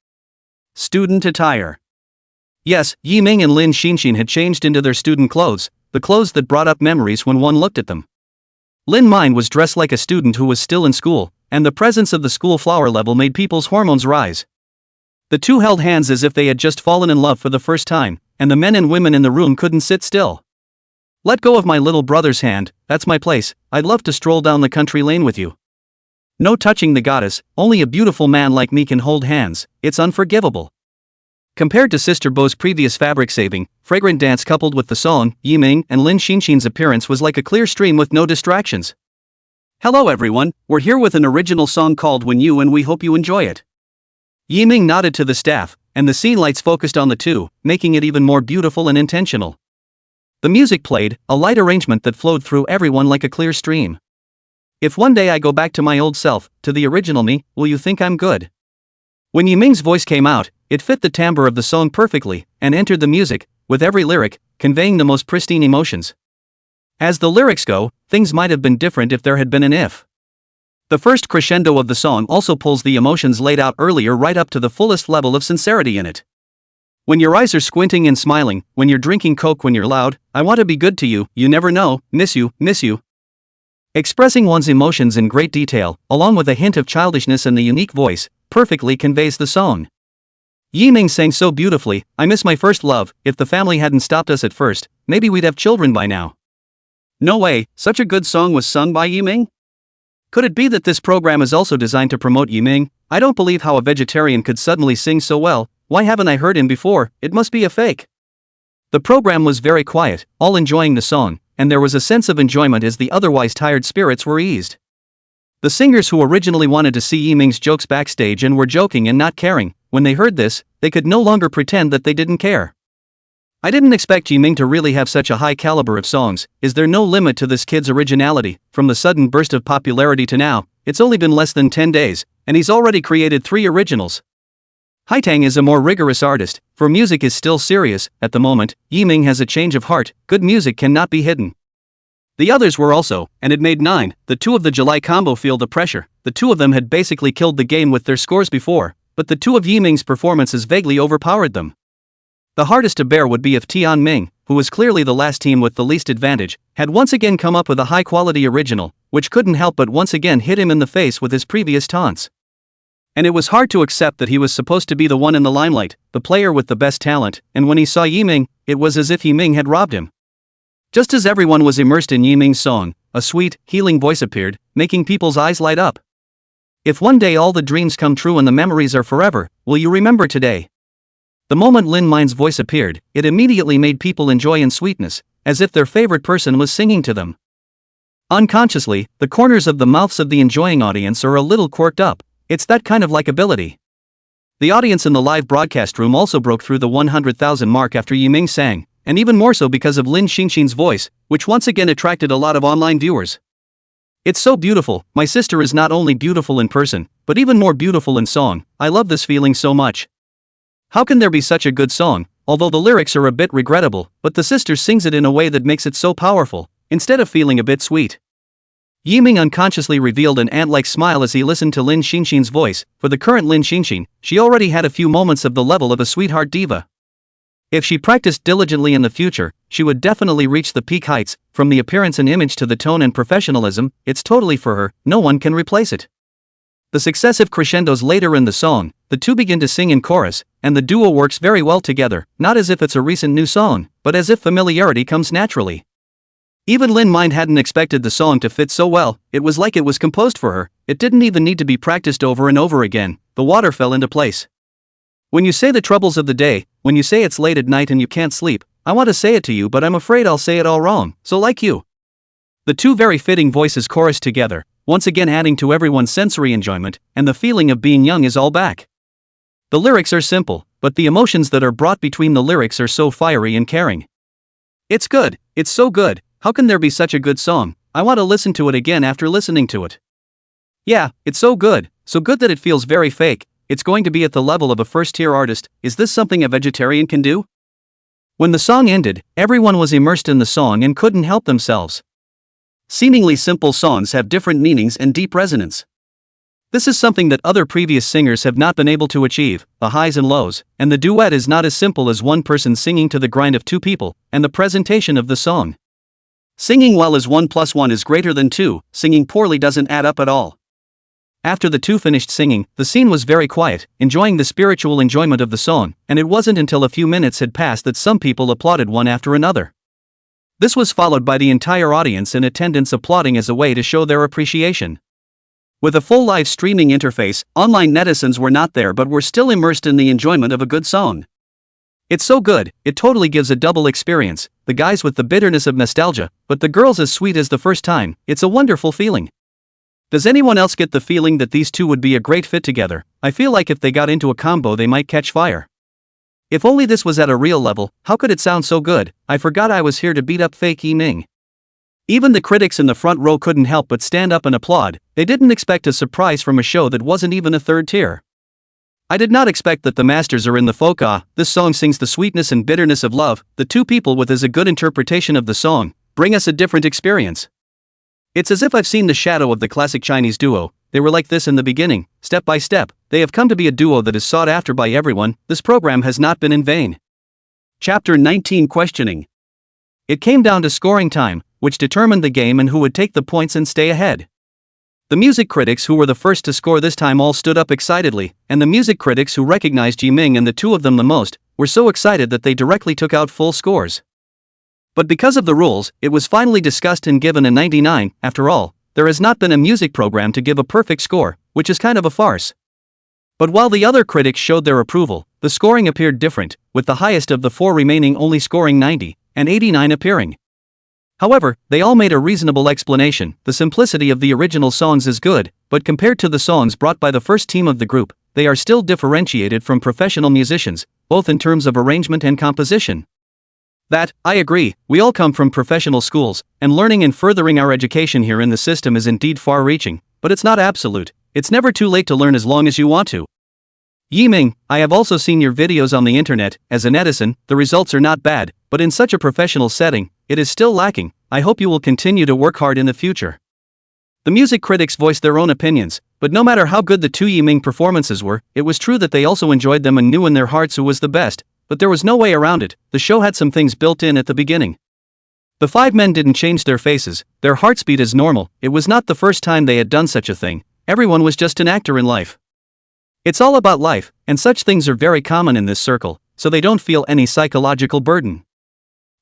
Student attire. Yes, Yiming and Lin Xinxin had changed into their student clothes, the clothes that brought up memories when one looked at them. Lin Mind was dressed like a student who was still in school, and the presence of the school flower level made people's hormones rise. The two held hands as if they had just fallen in love for the first time, and the men and women in the room couldn't sit still. Let go of my little brother's hand, that's my place, I'd love to stroll down the country lane with you. No touching the goddess, only a beautiful man like me can hold hands, it's unforgivable. Compared to Sister Bo's previous fabric-saving, fragrant dance coupled with the song, Yiming and Lin Xinxin's appearance was like a clear stream with no distractions. Hello everyone, we're here with an original song called When You and we hope you enjoy it. Yiming nodded to the staff, and the scene lights focused on the two, making it even more beautiful and intentional. The music played, a light arrangement that flowed through everyone like a clear stream. If one day I go back to my old self, to the original me, will you think I'm good? When Yiming's voice came out, it fit the timbre of the song perfectly, and entered the music, with every lyric, conveying the most pristine emotions. As the lyrics go, things might have been different if there had been an if. The first crescendo of the song also pulls the emotions laid out earlier right up to the fullest level of sincerity in it. When your eyes are squinting and smiling, when you're drinking Coke, when you're loud, I want to be good to you, you never know, miss you, miss you. Expressing one's emotions in great detail, along with a hint of childishness and the unique voice, perfectly conveys the song. Yiming sang so beautifully, I miss my first love, if the family hadn't stopped us at first, maybe we'd have children by now. No way, such a good song was sung by Yiming? Could it be that this program is also designed to promote Yiming? I don't believe how a vegetarian could suddenly sing so well. Why haven't I heard him before? It must be a fake. The program was very quiet, all enjoying the song, and there was a sense of enjoyment as the otherwise tired spirits were eased. The singers who originally wanted to see Yiming's jokes backstage and were joking and not caring, when they heard this, they could no longer pretend that they didn't care. I didn't expect Yiming to really have such a high caliber of songs. Is there no limit to this kid's originality? From the sudden burst of popularity to now, it's only been less than 10 days, and he's already created 3 originals. Haitang is a more rigorous artist, for music is still serious. At the moment, Yiming has a change of heart. Good music cannot be hidden. The others were also, and it made 9. The 2 of the July combo feel the pressure. The 2 of them had basically killed the game with their scores before, but the 2 of Yiming's performances vaguely overpowered them. The hardest to bear would be if Tian Ming, who was clearly the last team with the least advantage, had once again come up with a high-quality original, which couldn't help but once again hit him in the face with his previous taunts. And it was hard to accept that he was supposed to be the one in the limelight, the player with the best talent, and when he saw Yiming, it was as if Yiming had robbed him. Just as everyone was immersed in Yiming's song, a sweet, healing voice appeared, making people's eyes light up. If one day all the dreams come true and the memories are forever, will you remember today? The moment Lin Min's voice appeared, it immediately made people enjoy in sweetness, as if their favorite person was singing to them. Unconsciously, the corners of the mouths of the enjoying audience are a little quirked up. It's that kind of likability. The audience in the live broadcast room also broke through the 100,000 mark after Yiming sang, and even more so because of Lin Xinxin's voice, which once again attracted a lot of online viewers. It's so beautiful. My sister is not only beautiful in person, but even more beautiful in song. I love this feeling so much. How can there be such a good song, although the lyrics are a bit regrettable, but the sister sings it in a way that makes it so powerful, instead of feeling a bit sweet. Yiming unconsciously revealed an ant-like smile as he listened to Lin Xinxin's voice. For the current Lin Xinxin, she already had a few moments of the level of a sweetheart diva. If she practiced diligently in the future, she would definitely reach the peak heights. From the appearance and image to the tone and professionalism, it's totally for her. No one can replace it. The successive crescendos later in the song, the 2 begin to sing in chorus, and the duo works very well together, not as if it's a recent new song, but as if familiarity comes naturally. Even Lin Min hadn't expected the song to fit so well. It was like it was composed for her. It didn't even need to be practiced over and over again. The water fell into place. When you say the troubles of the day, when you say it's late at night and you can't sleep, I want to say it to you, but I'm afraid I'll say it all wrong, so like you. The 2 very fitting voices chorus together, once again adding to everyone's sensory enjoyment, and the feeling of being young is all back. The lyrics are simple, but the emotions that are brought between the lyrics are so fiery and caring. It's good. It's so good. How can there be such a good song? I want to listen to it again after listening to it. Yeah, it's so good that it feels very fake. It's going to be at the level of a first-tier artist. Is this something a vegetarian can do? When the song ended, everyone was immersed in the song and couldn't help themselves. Seemingly simple songs have different meanings and deep resonance. This is something that other previous singers have not been able to achieve, the highs and lows, and the duet is not as simple as one person singing to the grind of 2 people, and the presentation of the song. Singing well is 1 + 1 is greater than 2, singing poorly doesn't add up at all. After the 2 finished singing, the scene was very quiet, enjoying the spiritual enjoyment of the song, and it wasn't until a few minutes had passed that some people applauded one after another. This was followed by the entire audience in attendance applauding as a way to show their appreciation. With a full live streaming interface, online netizens were not there but were still immersed in the enjoyment of a good song. It's so good, it totally gives a double experience, the guys with the bitterness of nostalgia, but the girls as sweet as the first time. It's a wonderful feeling. Does anyone else get the feeling that these 2 would be a great fit together? I feel like if they got into a combo they might catch fire. If only this was at a real level, how could it sound so good? I forgot I was here to beat up fake Yiming. Even the critics in the front row couldn't help but stand up and applaud. They didn't expect a surprise from a show that wasn't even a 3rd tier. I did not expect that the masters are in the folk. This song sings the sweetness and bitterness of love. The 2 people with as a good interpretation of the song bring us a different experience. It's as if I've seen the shadow of the classic Chinese duo. They were like this in the beginning, step by step. They have come to be a duo that is sought after by everyone. This program has not been in vain. Chapter 19 Questioning. It came down to scoring time, which determined the game and who would take the points and stay ahead. The music critics who were the first to score this time all stood up excitedly, and the music critics who recognized Yiming and the 2 of them the most, were so excited that they directly took out full scores. But because of the rules, it was finally discussed and given a 99. After all, there has not been a music program to give a perfect score, which is kind of a farce. But while the other critics showed their approval, the scoring appeared different, with the highest of the 4 remaining only scoring 90, and 89 appearing. However, they all made a reasonable explanation. The simplicity of the original songs is good, but compared to the songs brought by the first team of the group, they are still differentiated from professional musicians, both in terms of arrangement and composition. That, I agree, we all come from professional schools, and learning and furthering our education here in the system is indeed far-reaching, but it's not absolute. It's never too late to learn as long as you want to. Yiming, I have also seen your videos on the internet. As a netizen, the results are not bad, but in such a professional setting, it is still lacking. I hope you will continue to work hard in the future. The music critics voiced their own opinions, but no matter how good the 2 Yiming performances were, it was true that they also enjoyed them and knew in their hearts who was the best, but there was no way around it. The show had some things built in at the beginning. The 5 men didn't change their faces, their heartbeat is normal. It was not the first time they had done such a thing. Everyone was just an actor in life. It's all about life, and such things are very common in this circle, so they don't feel any psychological burden.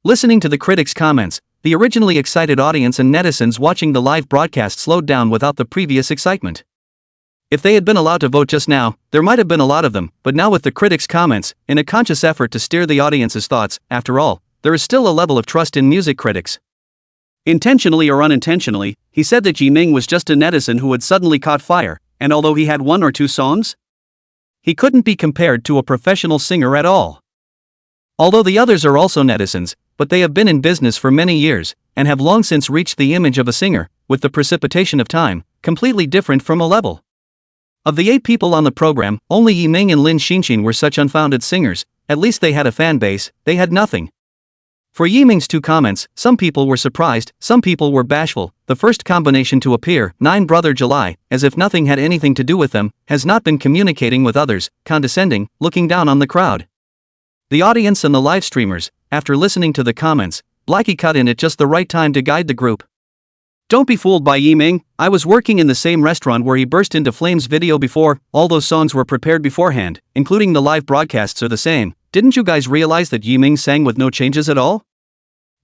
Listening to the critics' comments, the originally excited audience and netizens watching the live broadcast slowed down without the previous excitement. If they had been allowed to vote just now, there might have been a lot of them, but now with the critics' comments, in a conscious effort to steer the audience's thoughts, after all, there is still a level of trust in music critics. Intentionally or unintentionally, he said that Yiming was just a netizen who had suddenly caught fire, and although he had 1 or 2 songs, he couldn't be compared to a professional singer at all. Although the others are also netizens, but they have been in business for many years, and have long since reached the image of a singer, with the precipitation of time, completely different from a level. Of the 8 people on the program, only Yiming and Lin Xinxin were such unfounded singers. At least they had a fan base, they had nothing. For Yiming's 2 comments, some people were surprised, some people were bashful. The first combination to appear, 9 Brother July, as if nothing had anything to do with them, has not been communicating with others, condescending, looking down on the crowd. The audience and the live streamers, after listening to the comments, Blackie cut in at just the right time to guide the group. Don't be fooled by Yiming. I was working in the same restaurant where he burst into flames video before. All those songs were prepared beforehand, including the live broadcasts are the same. Didn't you guys realize that Yiming sang with no changes at all?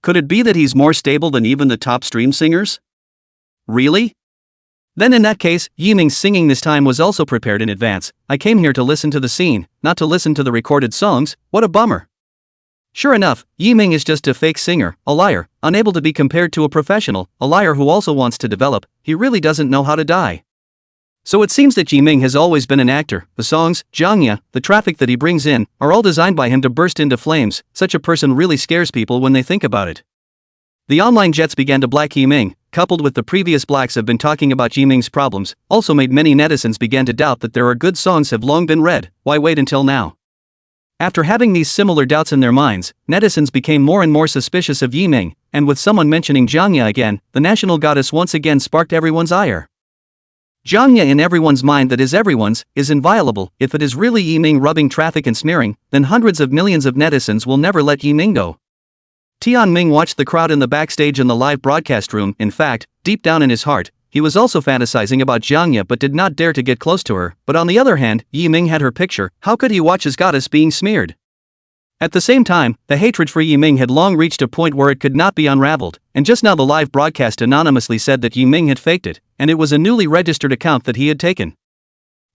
Could it be that he's more stable than even the top stream singers? Really? Then in that case, Yiming's singing this time was also prepared in advance. I came here to listen to the scene, not to listen to the recorded songs. What a bummer. Sure enough, Yiming is just a fake singer, a liar, unable to be compared to a professional, a liar who also wants to develop. He really doesn't know how to die. So it seems that Yiming has always been an actor. The songs, Jiangya, the traffic that he brings in, are all designed by him to burst into flames. Such a person really scares people when they think about it. The online jets began to black Yiming, coupled with the previous blacks have been talking about Yiming's problems, also made many netizens began to doubt that there are good songs have long been read. Why wait until now? After having these similar doubts in their minds, netizens became more and more suspicious of Yiming, and with someone mentioning Jiangya again, the national goddess once again sparked everyone's ire. Jiangya in everyone's mind that is everyone's, is inviolable. If it is really Yiming rubbing traffic and smearing, then hundreds of millions of netizens will never let Yiming go. Tianming watched the crowd in the backstage in the live broadcast room. In fact, deep down in his heart, he was also fantasizing about Jiangya but did not dare to get close to her. But on the other hand, Yiming had her picture. How could he watch his goddess being smeared? At the same time, the hatred for Yiming had long reached a point where it could not be unraveled, and just now the live broadcast anonymously said that Yiming had faked it, and it was a newly registered account that he had taken.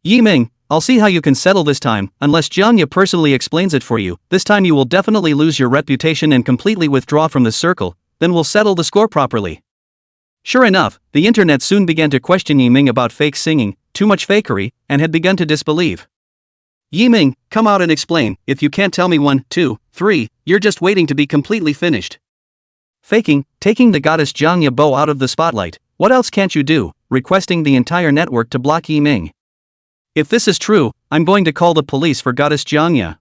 Yiming, I'll see how you can settle this time. Unless Jiangya personally explains it for you, this time you will definitely lose your reputation and completely withdraw from the circle, then we'll settle the score properly. Sure enough, the internet soon began to question Yiming about fake singing, too much fakery, and had begun to disbelieve. Yiming, come out and explain. If you can't tell me 1, 2, 3, you're just waiting to be completely finished. Faking, taking the goddess Jiangya Bo out of the spotlight. What else can't you do? Requesting the entire network to block Yiming. If this is true, I'm going to call the police for goddess Jiangya.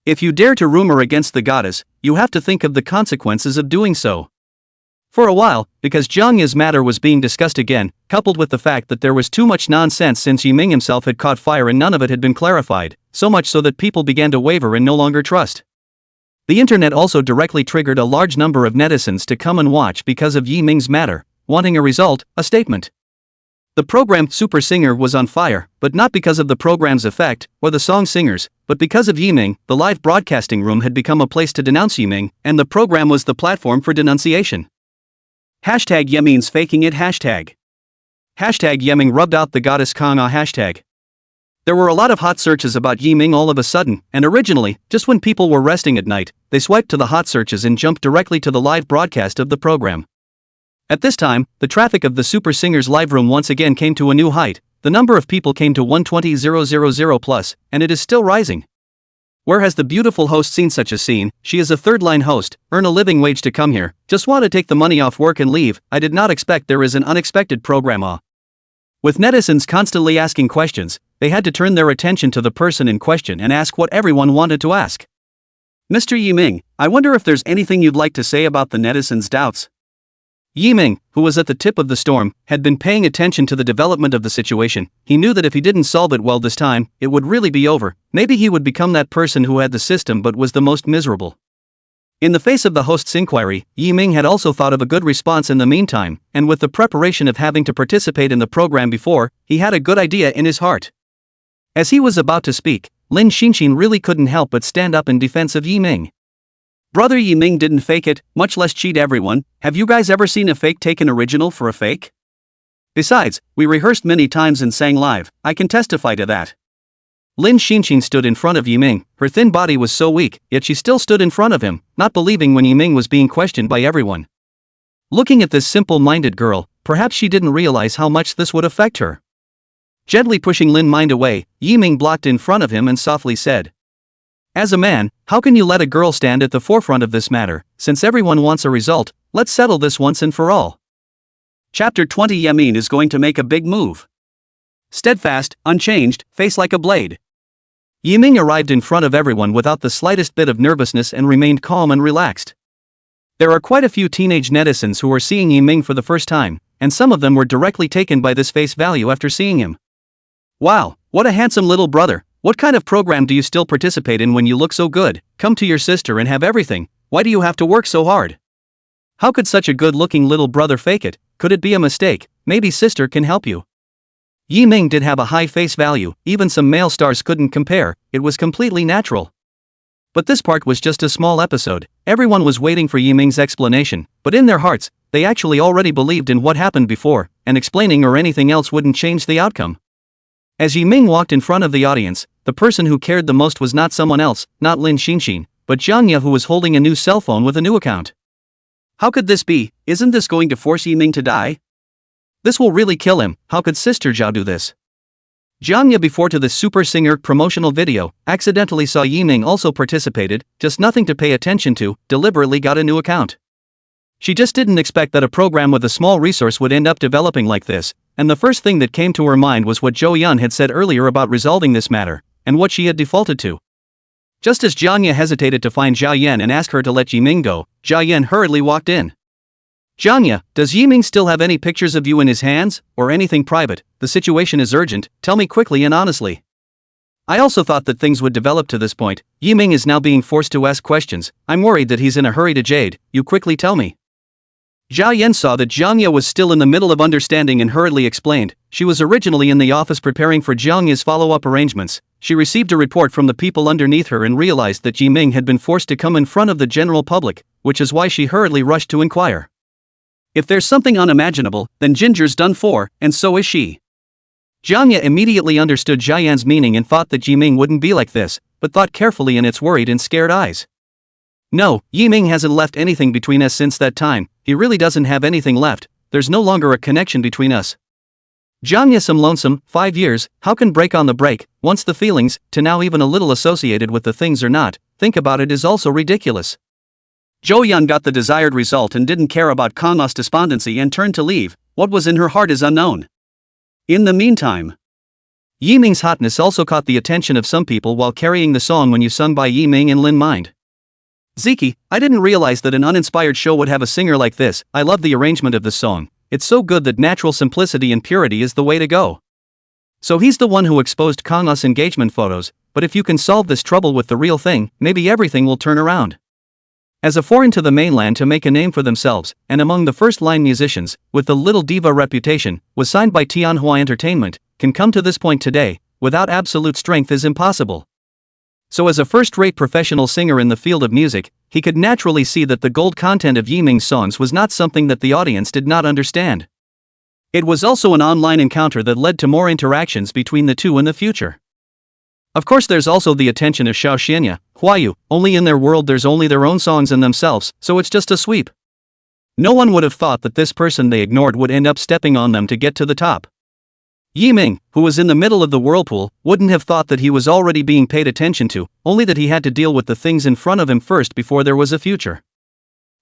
If you dare to rumor against the goddess, you have to think of the consequences of doing so. For a while, because Jiangya's matter was being discussed again, coupled with the fact that there was too much nonsense since Yiming himself had caught fire and none of it had been clarified, so much so that people began to waver and no longer trust. The internet also directly triggered a large number of netizens to come and watch because of Yiming's matter, wanting a result, a statement. The program Super Singer was on fire, but not because of the program's effect, or the song singers, but because of Yiming. The live broadcasting room had become a place to denounce Yiming, and the program was the platform for denunciation. Hashtag Yemeans faking it hashtag. Hashtag Yiming rubbed out the goddess Kanga hashtag. There were a lot of hot searches about Yiming all of a sudden, and originally, just when people were resting at night, they swiped to the hot searches and jumped directly to the live broadcast of the program. At this time, the traffic of the Super Singers live room once again came to a new height. The number of people came to 120,000 plus, and it is still rising. Where has the beautiful host seen such a scene? She is a third-line host, earn a living wage to come here, just want to take the money off work and leave. I did not expect there is an unexpected program. With netizens constantly asking questions, they had to turn their attention to the person in question and ask what everyone wanted to ask. Mr. Yiming, I wonder if there's anything you'd like to say about the netizens' doubts. Yiming, who was at the tip of the storm, had been paying attention to the development of the situation. He knew that if he didn't solve it well this time, it would really be over. Maybe he would become that person who had the system but was the most miserable. In the face of the host's inquiry, Yiming had also thought of a good response in the meantime, and with the preparation of having to participate in the program before, he had a good idea in his heart. As he was about to speak, Lin Xinxin really couldn't help but stand up in defense of Yiming. Brother Yiming didn't fake it, much less cheat everyone. Have you guys ever seen a fake take an original for a fake? Besides, we rehearsed many times and sang live, I can testify to that. Lin Xinxin stood in front of Yiming. Her thin body was so weak, yet she still stood in front of him, not believing when Yiming was being questioned by everyone. Looking at this simple-minded girl, perhaps she didn't realize how much this would affect her. Gently pushing Lin Mind away, Yiming blocked in front of him and softly said, "As a man, how can you let a girl stand at the forefront of this matter? Since everyone wants a result, let's settle this once and for all." Chapter 20. Yiming is going to make a big move. Steadfast, unchanged, face like a blade. Yiming arrived in front of everyone without the slightest bit of nervousness and remained calm and relaxed. There are quite a few teenage netizens who are seeing Yiming for the first time, and some of them were directly taken by this face value after seeing him. Wow, what a handsome little brother. What kind of program do you still participate in when you look so good? Come to your sister and have everything. Why do you have to work so hard? How could such a good-looking little brother fake it? Could it be a mistake? Maybe sister can help you. Yiming did have a high face value, even some male stars couldn't compare, it was completely natural. But this part was just a small episode. Everyone was waiting for Yiming's explanation, but in their hearts, they actually already believed in what happened before, and explaining or anything else wouldn't change the outcome. As Yiming walked in front of the audience, the person who cared the most was not someone else, not Lin Xinxin, but Zhang Ye, who was holding a new cell phone with a new account. How could this be? Isn't this going to force Yiming to die? This will really kill him. How could Sister Zhao do this? Zhang Ye, before to the Super Singer promotional video, accidentally saw Yiming also participated, just nothing to pay attention to, deliberately got a new account. She just didn't expect that a program with a small resource would end up developing like this, and the first thing that came to her mind was what Zhou Yun had said earlier about resolving this matter, and what she had defaulted to. Just as Zhang Ye hesitated to find Zhao Yan and ask her to let Yiming go, Zhao Yan hurriedly walked in. "Zhang Ye, does Yiming still have any pictures of you in his hands, or anything private? The situation is urgent, tell me quickly and honestly." I also thought that things would develop to this point. Yiming is now being forced to ask questions. I'm worried that he's in a hurry to jade, you quickly tell me. Zhao Yan saw that Zhang Ye was still in the middle of understanding and hurriedly explained. She was originally in the office preparing for Zhang Ye's follow-up arrangements. She received a report from the people underneath her and realized that Yiming had been forced to come in front of the general public, which is why she hurriedly rushed to inquire. If there's something unimaginable, then Ginger's done for, and so is she. Zhang Ye immediately understood Zhao Yan's meaning and thought that Yiming wouldn't be like this, but thought carefully in its worried and scared eyes. No, Yiming hasn't left anything between us since that time. He really doesn't have anything left, there's no longer a connection between us. Zhang Ye, some lonesome, 5 years, how can break on the break, once the feelings, to now even a little associated with the things or not, think about it is also ridiculous. Zhou Yun got the desired result and didn't care about Kangma's despondency and turned to leave. What was in her heart is unknown. In the meantime, Yiming's hotness also caught the attention of some people while carrying the song When You sung by Yiming and Lin Mind. Ziki, I didn't realize that an uninspired show would have a singer like this. I love the arrangement of this song. It's so good that natural simplicity and purity is the way to go. So he's the one who exposed Kangma's engagement photos, but if you can solve this trouble with the real thing, maybe everything will turn around. As a foreign to the mainland to make a name for themselves, and among the first-line musicians, with the little diva reputation, was signed by Tianhua Entertainment, can come to this point today, without absolute strength is impossible. So as a first-rate professional singer in the field of music, he could naturally see that the gold content of Yiming's songs was not something that the audience did not understand. It was also an online encounter that led to more interactions between the two in the future. Of course, there's also the attention of Xiaoxianya, Huayu, only in their world there's only their own songs and themselves, so it's just a sweep. No one would have thought that this person they ignored would end up stepping on them to get to the top. Yiming, who was in the middle of the whirlpool, wouldn't have thought that he was already being paid attention to, only that he had to deal with the things in front of him first before there was a future.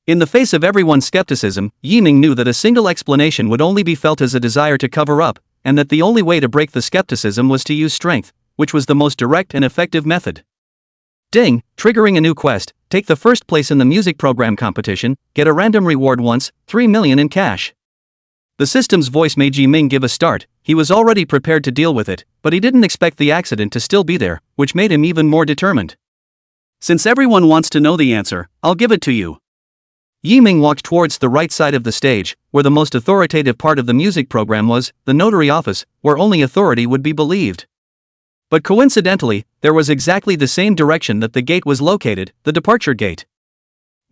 In the face of everyone's skepticism, Yiming knew that a single explanation would only be felt as a desire to cover up, and that the only way to break the skepticism was to use strength, which was the most direct and effective method. Ding, triggering a new quest, take the first place in the music program competition, get a random reward once, 3 million in cash. The system's voice made Yiming give a start. He was already prepared to deal with it, but he didn't expect the accident to still be there, which made him even more determined. Since everyone wants to know the answer, I'll give it to you. Yiming walked towards the right side of the stage, where the most authoritative part of the music program was, the notary office, where only authority would be believed. But coincidentally, there was exactly the same direction that the gate was located, the departure gate.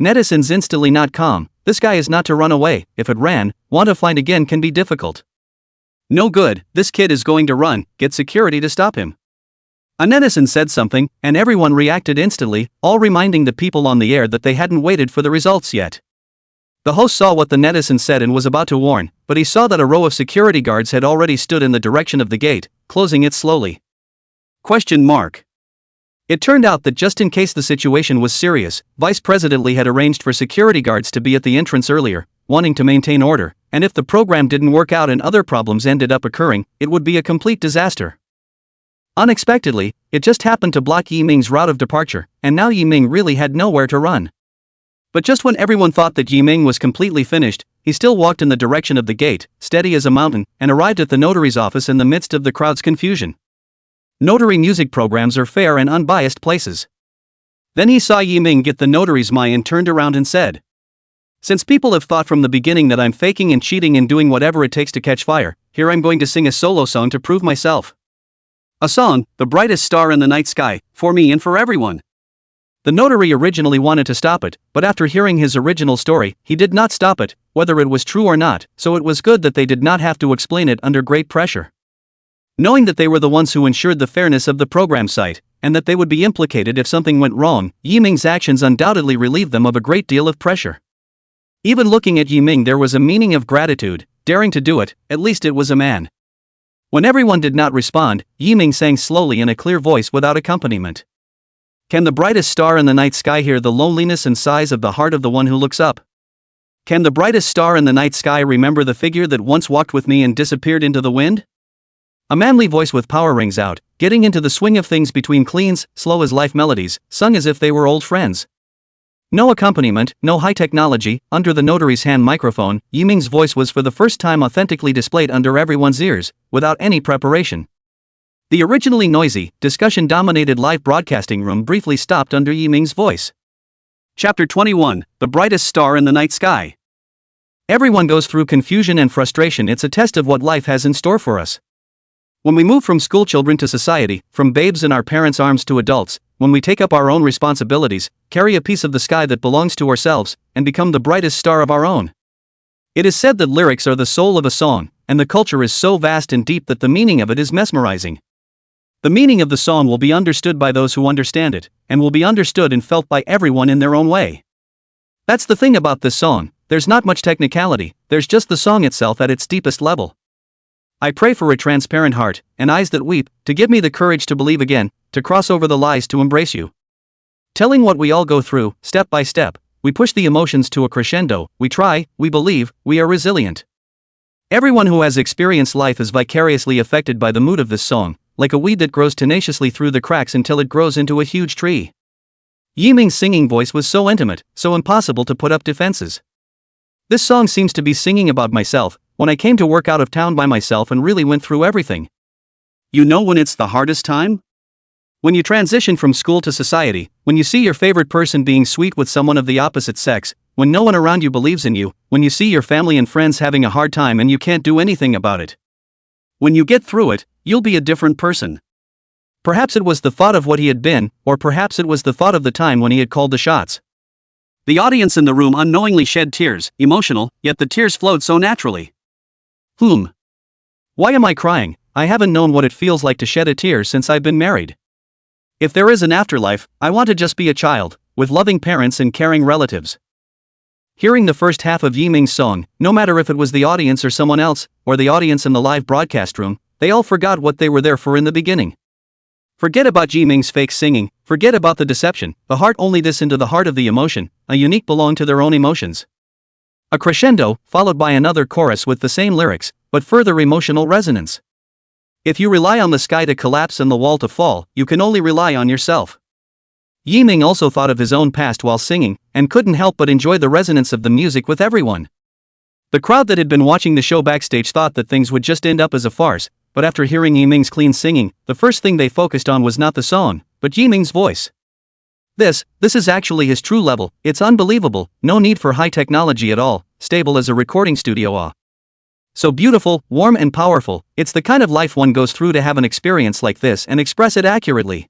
Netizens instantly not calm. This guy is not to run away. If it ran, want to find again can be difficult. No good, this kid is going to run, get security to stop him. A netizen said something, and everyone reacted instantly, all reminding the people on the air that they hadn't waited for the results yet. The host saw what the netizen said and was about to warn, but he saw that a row of security guards had already stood in the direction of the gate, closing it slowly. Question mark. It turned out that just in case the situation was serious, Vice President Lee had arranged for security guards to be at the entrance earlier, wanting to maintain order, and if the program didn't work out and other problems ended up occurring, it would be a complete disaster. Unexpectedly, it just happened to block Yiming's route of departure, and now Yiming really had nowhere to run. But just when everyone thought that Yiming was completely finished, he still walked in the direction of the gate, steady as a mountain, and arrived at the notary's office in the midst of the crowd's confusion. Notary music programs are fair and unbiased places. Then he saw Yiming get the notary's my and turned around and said, "Since people have thought from the beginning that I'm faking and cheating and doing whatever it takes to catch fire, here I'm going to sing a solo song to prove myself. A song, the brightest star in the night sky, for me and for everyone." The notary originally wanted to stop it, but after hearing his original story, he did not stop it, whether it was true or not, so it was good that they did not have to explain it under great pressure. Knowing that they were the ones who ensured the fairness of the program site, and that they would be implicated if something went wrong, Yiming's actions undoubtedly relieved them of a great deal of pressure. Even looking at Yiming there was a meaning of gratitude, daring to do it, at least it was a man. When everyone did not respond, Yiming sang slowly in a clear voice without accompaniment. "Can the brightest star in the night sky hear the loneliness and sighs of the heart of the one who looks up? Can the brightest star in the night sky remember the figure that once walked with me and disappeared into the wind?" A manly voice with power rings out, getting into the swing of things between cleans, slow as life melodies, sung as if they were old friends. No accompaniment, no high technology. Under the notary's hand microphone, Yiming's voice was for the first time authentically displayed under everyone's ears, without any preparation. The originally noisy, discussion-dominated live broadcasting room briefly stopped under Yiming's voice. Chapter 21, The Brightest Star in the Night Sky. Everyone goes through confusion and frustration. It's a test of what life has in store for us. When we move from schoolchildren to society, from babes in our parents' arms to adults, when we take up our own responsibilities, carry a piece of the sky that belongs to ourselves, and become the brightest star of our own. It is said that lyrics are the soul of a song, and the culture is so vast and deep that the meaning of it is mesmerizing. The meaning of the song will be understood by those who understand it, and will be understood and felt by everyone in their own way. That's the thing about this song, there's not much technicality, there's just the song itself at its deepest level. I pray for a transparent heart, and eyes that weep, to give me the courage to believe again, to cross over the lies to embrace you. Telling what we all go through, step by step, we push the emotions to a crescendo, we try, we believe, we are resilient. Everyone who has experienced life is vicariously affected by the mood of this song, like a weed that grows tenaciously through the cracks until it grows into a huge tree. Yiming's singing voice was so intimate, so impossible to put up defenses. This song seems to be singing about myself, when I came to work out of town by myself and really went through everything. You know when it's the hardest time? When you transition from school to society, when you see your favorite person being sweet with someone of the opposite sex, when no one around you believes in you, when you see your family and friends having a hard time and you can't do anything about it. When you get through it, you'll be a different person. Perhaps it was the thought of what he had been, or perhaps it was the thought of the time when he had called the shots. The audience in the room unknowingly shed tears, emotional, yet the tears flowed so naturally. Why am I crying? I haven't known what it feels like to shed a tear since I've been married. If there is an afterlife, I want to just be a child, with loving parents and caring relatives. Hearing the first half of Yiming's song, no matter if it was the audience or someone else, or the audience in the live broadcast room, they all forgot what they were there for in the beginning. Forget about Yiming's fake singing, forget about the deception, the heart only this into the heart of the emotion, a unique belong to their own emotions. A crescendo, followed by another chorus with the same lyrics, but further emotional resonance. If you rely on the sky to collapse and the wall to fall, you can only rely on yourself. Yiming also thought of his own past while singing, and couldn't help but enjoy the resonance of the music with everyone. The crowd that had been watching the show backstage thought that things would just end up as a farce, but after hearing Yiming's clean singing, the first thing they focused on was not the song, but Yiming's voice. This is actually his true level, it's unbelievable, no need for high technology at all, stable as a recording studio. So beautiful, warm and powerful, it's the kind of life one goes through to have an experience like this and express it accurately.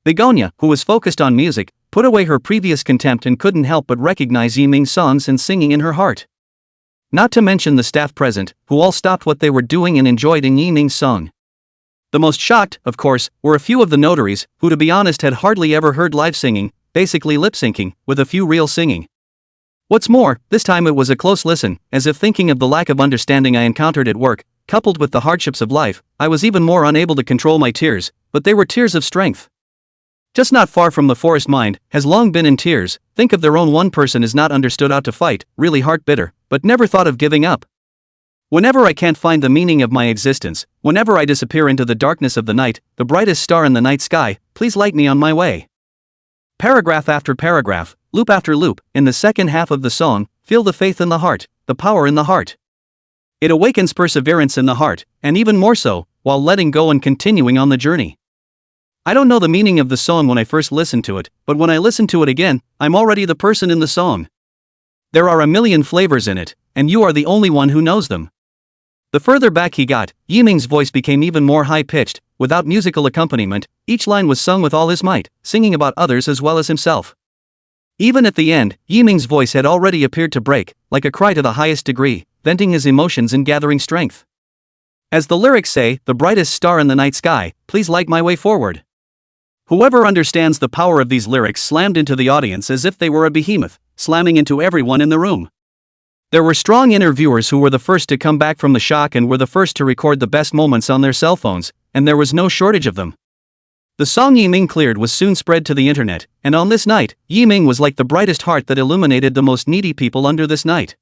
Begonia, who was focused on music, put away her previous contempt and couldn't help but recognize Yiming's songs and singing in her heart. Not to mention the staff present, who all stopped what they were doing and enjoyed in Yiming's song. The most shocked, of course, were a few of the notaries, who to be honest had hardly ever heard live singing, basically lip-syncing, with a few real singing. What's more, this time it was a close listen, as if thinking of the lack of understanding I encountered at work, coupled with the hardships of life, I was even more unable to control my tears, but they were tears of strength. Just not far from the forest mind, has long been in tears, think of their own one person is not understood out to fight, really heart bitter, but never thought of giving up. Whenever I can't find the meaning of my existence, whenever I disappear into the darkness of the night, the brightest star in the night sky, please light me on my way. Paragraph after paragraph, loop after loop, in the second half of the song, feel the faith in the heart, the power in the heart. It awakens perseverance in the heart, and even more so, while letting go and continuing on the journey. I don't know the meaning of the song when I first listened to it, but when I listen to it again, I'm already the person in the song. There are a million flavors in it, and you are the only one who knows them. The further back he got, Yiming's voice became even more high-pitched, without musical accompaniment, each line was sung with all his might, singing about others as well as himself. Even at the end, Yiming's voice had already appeared to break, like a cry to the highest degree, venting his emotions and gathering strength. As the lyrics say, the brightest star in the night sky, please light my way forward. Whoever understands the power of these lyrics slammed into the audience as if they were a behemoth, slamming into everyone in the room. There were strong interviewers who were the first to come back from the shock and were the first to record the best moments on their cell phones, and there was no shortage of them. The song Yiming cleared was soon spread to the internet, and on this night, Yiming was like the brightest heart that illuminated the most needy people under this night.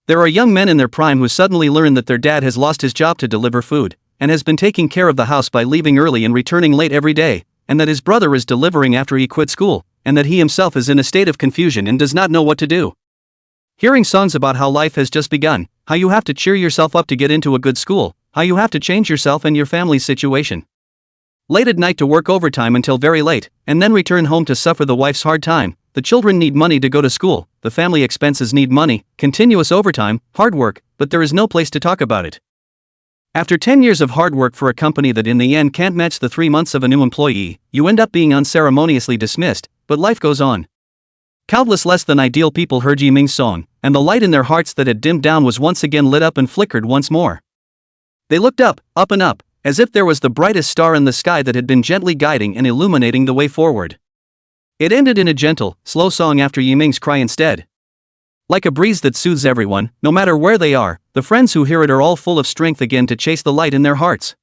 There are young men in their prime who suddenly learn that their dad has lost his job to deliver food, and has been taking care of the house by leaving early and returning late every day, and that his brother is delivering after he quit school, and that he himself is in a state of confusion and does not know what to do. Hearing songs about how life has just begun, how you have to cheer yourself up to get into a good school, how you have to change yourself and your family's situation. Late at night to work overtime until very late, and then return home to suffer the wife's hard time, the children need money to go to school, the family expenses need money, continuous overtime, hard work, but there is no place to talk about it. After 10 years of hard work for a company that in the end can't match the 3 months of a new employee, you end up being unceremoniously dismissed, but life goes on. Countless less than ideal people heard Yiming's song, and the light in their hearts that had dimmed down was once again lit up and flickered once more. They looked up and up, as if there was the brightest star in the sky that had been gently guiding and illuminating the way forward. It ended in a gentle, slow song after Yiming's cry instead. Like a breeze that soothes everyone, no matter where they are, the friends who hear it are all full of strength again to chase the light in their hearts.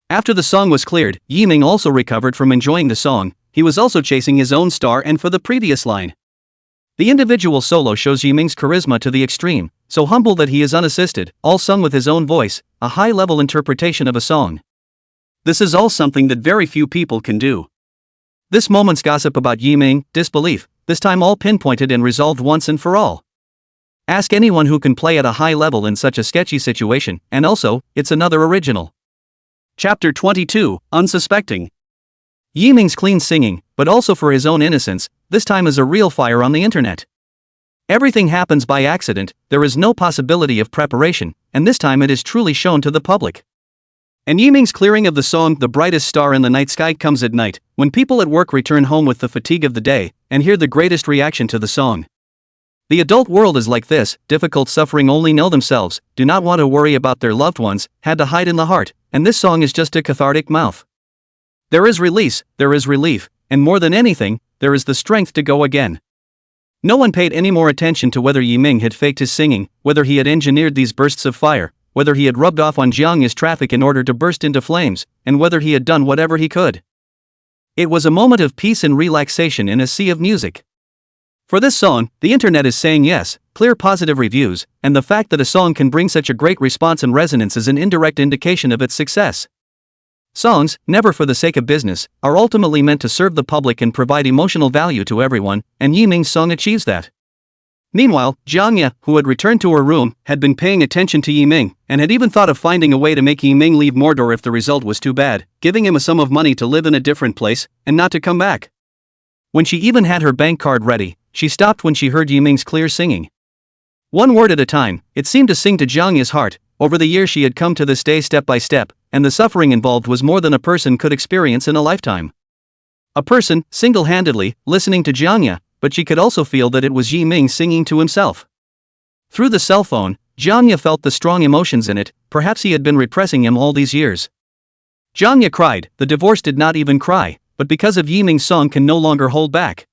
After the song was cleared, Yiming also recovered from enjoying the song. He was also chasing his own star and for the previous line. The individual solo shows Yiming's charisma to the extreme, so humble that he is unassisted, all sung with his own voice, a high-level interpretation of a song. This is all something that very few people can do. This moment's gossip about Yiming, disbelief, this time all pinpointed and resolved once and for all. Ask anyone who can play at a high level in such a sketchy situation, and also, it's another original. Chapter 22, Unsuspecting. Yiming's clean singing, but also for his own innocence, this time is a real fire on the internet. Everything happens by accident, there is no possibility of preparation, and this time it is truly shown to the public. And Yiming's clearing of the song The Brightest Star in the Night Sky comes at night, when people at work return home with the fatigue of the day, and hear the greatest reaction to the song. The adult world is like this, difficult suffering only know themselves, do not want to worry about their loved ones, had to hide in the heart, and this song is just a cathartic mouth. There is release, there is relief, and more than anything, there is the strength to go again. No one paid any more attention to whether Yiming had faked his singing, whether he had engineered these bursts of fire, whether he had rubbed off on Jiangya's traffic in order to burst into flames, and whether he had done whatever he could. It was a moment of peace and relaxation in a sea of music. For this song, the internet is saying yes, clear positive reviews, and the fact that a song can bring such a great response and resonance is an indirect indication of its success. Songs, never for the sake of business, are ultimately meant to serve the public and provide emotional value to everyone, and Yiming's song achieves that. Meanwhile, Jiangya, who had returned to her room, had been paying attention to Yiming, and had even thought of finding a way to make Yiming leave Mordor if the result was too bad, giving him a sum of money to live in a different place, and not to come back. When she even had her bank card ready, she stopped when she heard Yiming's clear singing. One word at a time, it seemed to sing to Jiangya's heart. Over the years she had come to this day step by step, and the suffering involved was more than a person could experience in a lifetime. A person, single-handedly, listening to Jiangya, but she could also feel that it was Yiming singing to himself. Through the cell phone, Jiangya felt the strong emotions in it, perhaps he had been repressing him all these years. Jiangya cried, the divorce did not even cry, but because of Yiming's song can no longer hold back.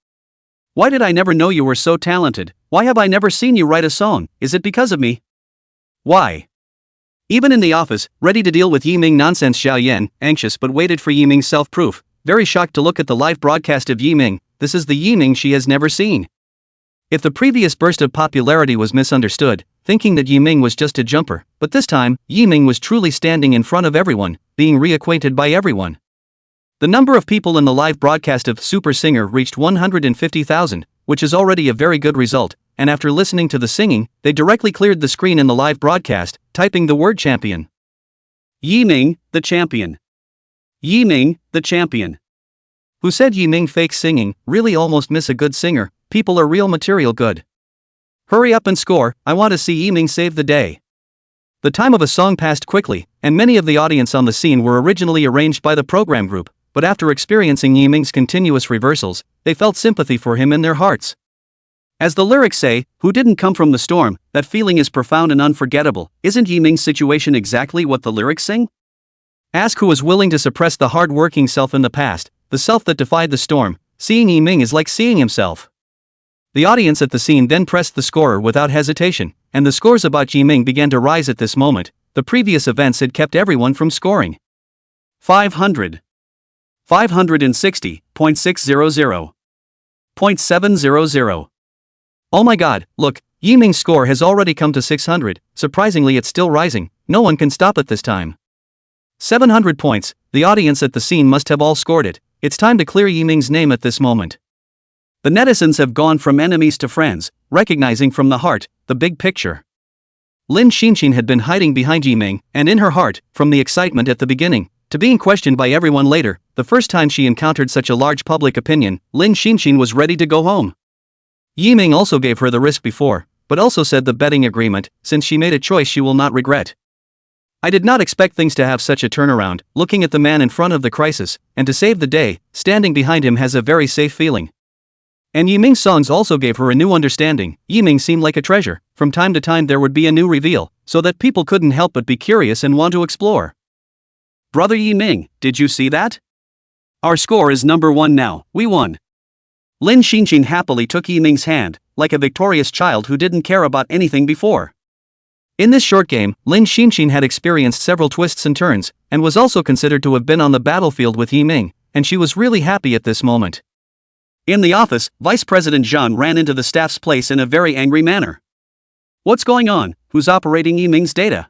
Why did I never know you were so talented? Why have I never seen you write a song? Is it because of me? Why? Even in the office, ready to deal with Yiming nonsense, Xiao Yan, anxious but waited for Yiming's self-proof, very shocked to look at the live broadcast of Yiming. This is the Yiming she has never seen. If the previous burst of popularity was misunderstood, thinking that Yiming was just a jumper, but this time, Yiming was truly standing in front of everyone, being reacquainted by everyone. The number of people in the live broadcast of Super Singer reached 150,000, which is already a very good result, and after listening to the singing, they directly cleared the screen in the live broadcast, typing the word champion. Yiming, the champion. Yiming, the champion. Who said Yiming fakes singing? Really almost miss a good singer, people are real material good. Hurry up and score, I want to see Yiming save the day. The time of a song passed quickly, and many of the audience on the scene were originally arranged by the program group, but after experiencing Yiming's continuous reversals, they felt sympathy for him in their hearts. As the lyrics say, who didn't come from the storm, that feeling is profound and unforgettable. Isn't Yiming's situation exactly what the lyrics sing? Ask who was willing to suppress the hard-working self in the past, the self that defied the storm. Seeing Yiming is like seeing himself. The audience at the scene then pressed the scorer without hesitation, and the scores about Yiming began to rise at this moment. The previous events had kept everyone from scoring. 500. 560.600. 0.700. Oh my god, look, Yiming's score has already come to 600, surprisingly it's still rising, no one can stop it this time. 700 points, the audience at the scene must have all scored it, it's time to clear Yiming's name at this moment. The netizens have gone from enemies to friends, recognizing from the heart, the big picture. Lin Xinxin had been hiding behind Yiming, and in her heart, from the excitement at the beginning, to being questioned by everyone later, the first time she encountered such a large public opinion, Lin Xinxin was ready to go home. Yiming also gave her the risk before, but also said the betting agreement, since she made a choice she will not regret. I did not expect things to have such a turnaround, looking at the man in front of the crisis, and to save the day, standing behind him has a very safe feeling. And Yiming's songs also gave her a new understanding. Yiming seemed like a treasure, from time to time there would be a new reveal, so that people couldn't help but be curious and want to explore. Brother Yiming, did you see that? Our score is number 1 now, we won. Lin Xinxin happily took Yiming's hand, like a victorious child who didn't care about anything before. In this short game, Lin Xinxin had experienced several twists and turns, and was also considered to have been on the battlefield with Yiming, and she was really happy at this moment. In the office, Vice President Zhang ran into the staff's place in a very angry manner. What's going on? Who's operating Yiming's data?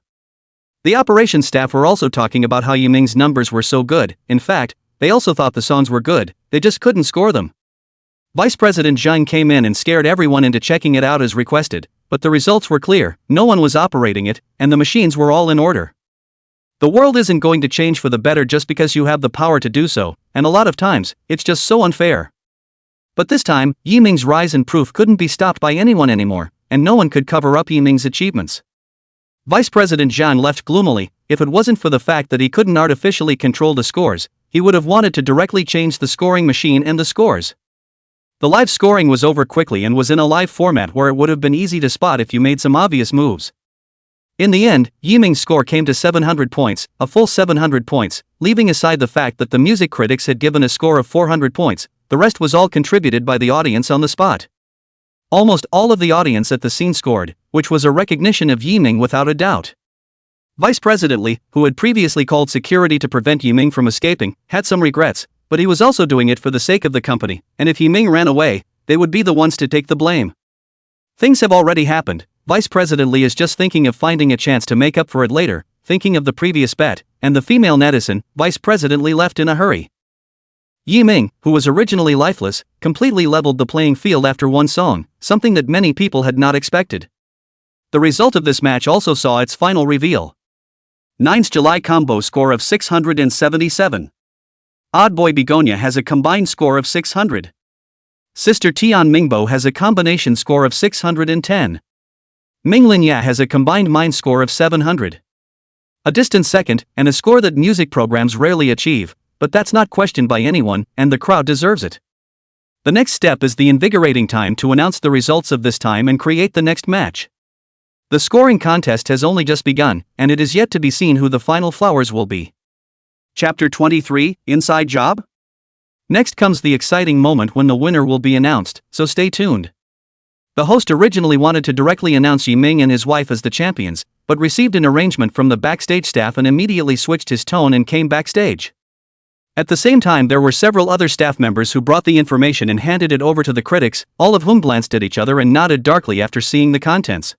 The operations staff were also talking about how Yiming's numbers were so good. In fact, they also thought the songs were good, they just couldn't score them. Vice President Zhang came in and scared everyone into checking it out as requested, but the results were clear, no one was operating it, and the machines were all in order. The world isn't going to change for the better just because you have the power to do so, and a lot of times, it's just so unfair. But this time, Yiming's rise and proof couldn't be stopped by anyone anymore, and no one could cover up Yiming's achievements. Vice President Zhang left gloomily. If it wasn't for the fact that he couldn't artificially control the scores, he would have wanted to directly change the scoring machine and the scores. The live scoring was over quickly and was in a live format where it would have been easy to spot if you made some obvious moves. In the end, Yiming's score came to 700 points, a full 700 points, leaving aside the fact that the music critics had given a score of 400 points, the rest was all contributed by the audience on the spot. Almost all of the audience at the scene scored, which was a recognition of Yiming without a doubt. Vice President Lee, who had previously called security to prevent Yiming from escaping, had some regrets, but he was also doing it for the sake of the company, and if Yiming ran away, they would be the ones to take the blame. Things have already happened. Vice President Lee is just thinking of finding a chance to make up for it later, thinking of the previous bet, and the female netizen, Vice President Lee left in a hurry. Yiming, who was originally lifeless, completely leveled the playing field after one song, something that many people had not expected. The result of this match also saw its final reveal. 9's July combo score of 677. Odd Boy Begonia has a combined score of 600. Sister Tian Mingbo has a combination score of 610. Minglin Ya has a combined mind score of 700. A distant second, and a score that music programs rarely achieve, but that's not questioned by anyone, and the crowd deserves it. The next step is the invigorating time to announce the results of this time and create the next match. The scoring contest has only just begun, and it is yet to be seen who the final flowers will be. Chapter 23, Inside Job? Next comes the exciting moment when the winner will be announced, so stay tuned. The host originally wanted to directly announce Yiming and his wife as the champions, but received an arrangement from the backstage staff and immediately switched his tone and came backstage. At the same time, there were several other staff members who brought the information and handed it over to the critics, all of whom glanced at each other and nodded darkly after seeing the contents.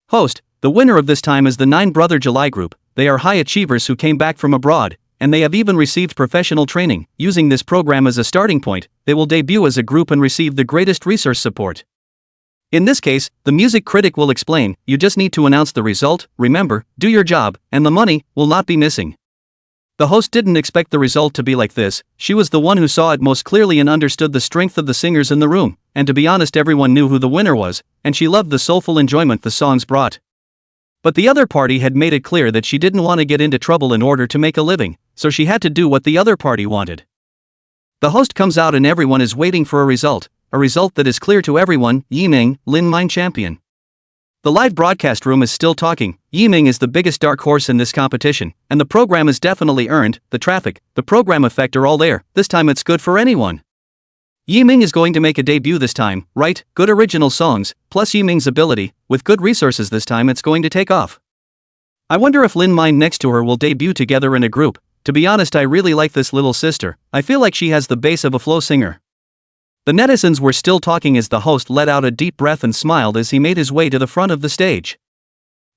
Host, the winner of this time is the 9 Brother July group. They are high achievers who came back from abroad, and they have even received professional training. Using this program as a starting point, they will debut as a group and receive the greatest resource support. In this case, the music critic will explain, you just need to announce the result, remember, do your job, and the money will not be missing. The host didn't expect the result to be like this. She was the one who saw it most clearly and understood the strength of the singers in the room, and to be honest, everyone knew who the winner was, and she loved the soulful enjoyment the songs brought. But the other party had made it clear that she didn't want to get into trouble in order to make a living, so she had to do what the other party wanted. The host comes out and everyone is waiting for a result that is clear to everyone, Yiming, Lin Mine champion. The live broadcast room is still talking. Yiming is the biggest dark horse in this competition, and the program is definitely earned. The traffic, the program effect are all there. This time it's good for anyone. Yiming is going to make a debut this time, right? Good original songs, plus Yiming's ability, with good resources this time it's going to take off. I wonder if Lin Mine next to her will debut together in a group. To be honest, I really like this little sister. I feel like she has the bass of a flow singer. The netizens were still talking as the host let out a deep breath and smiled as he made his way to the front of the stage.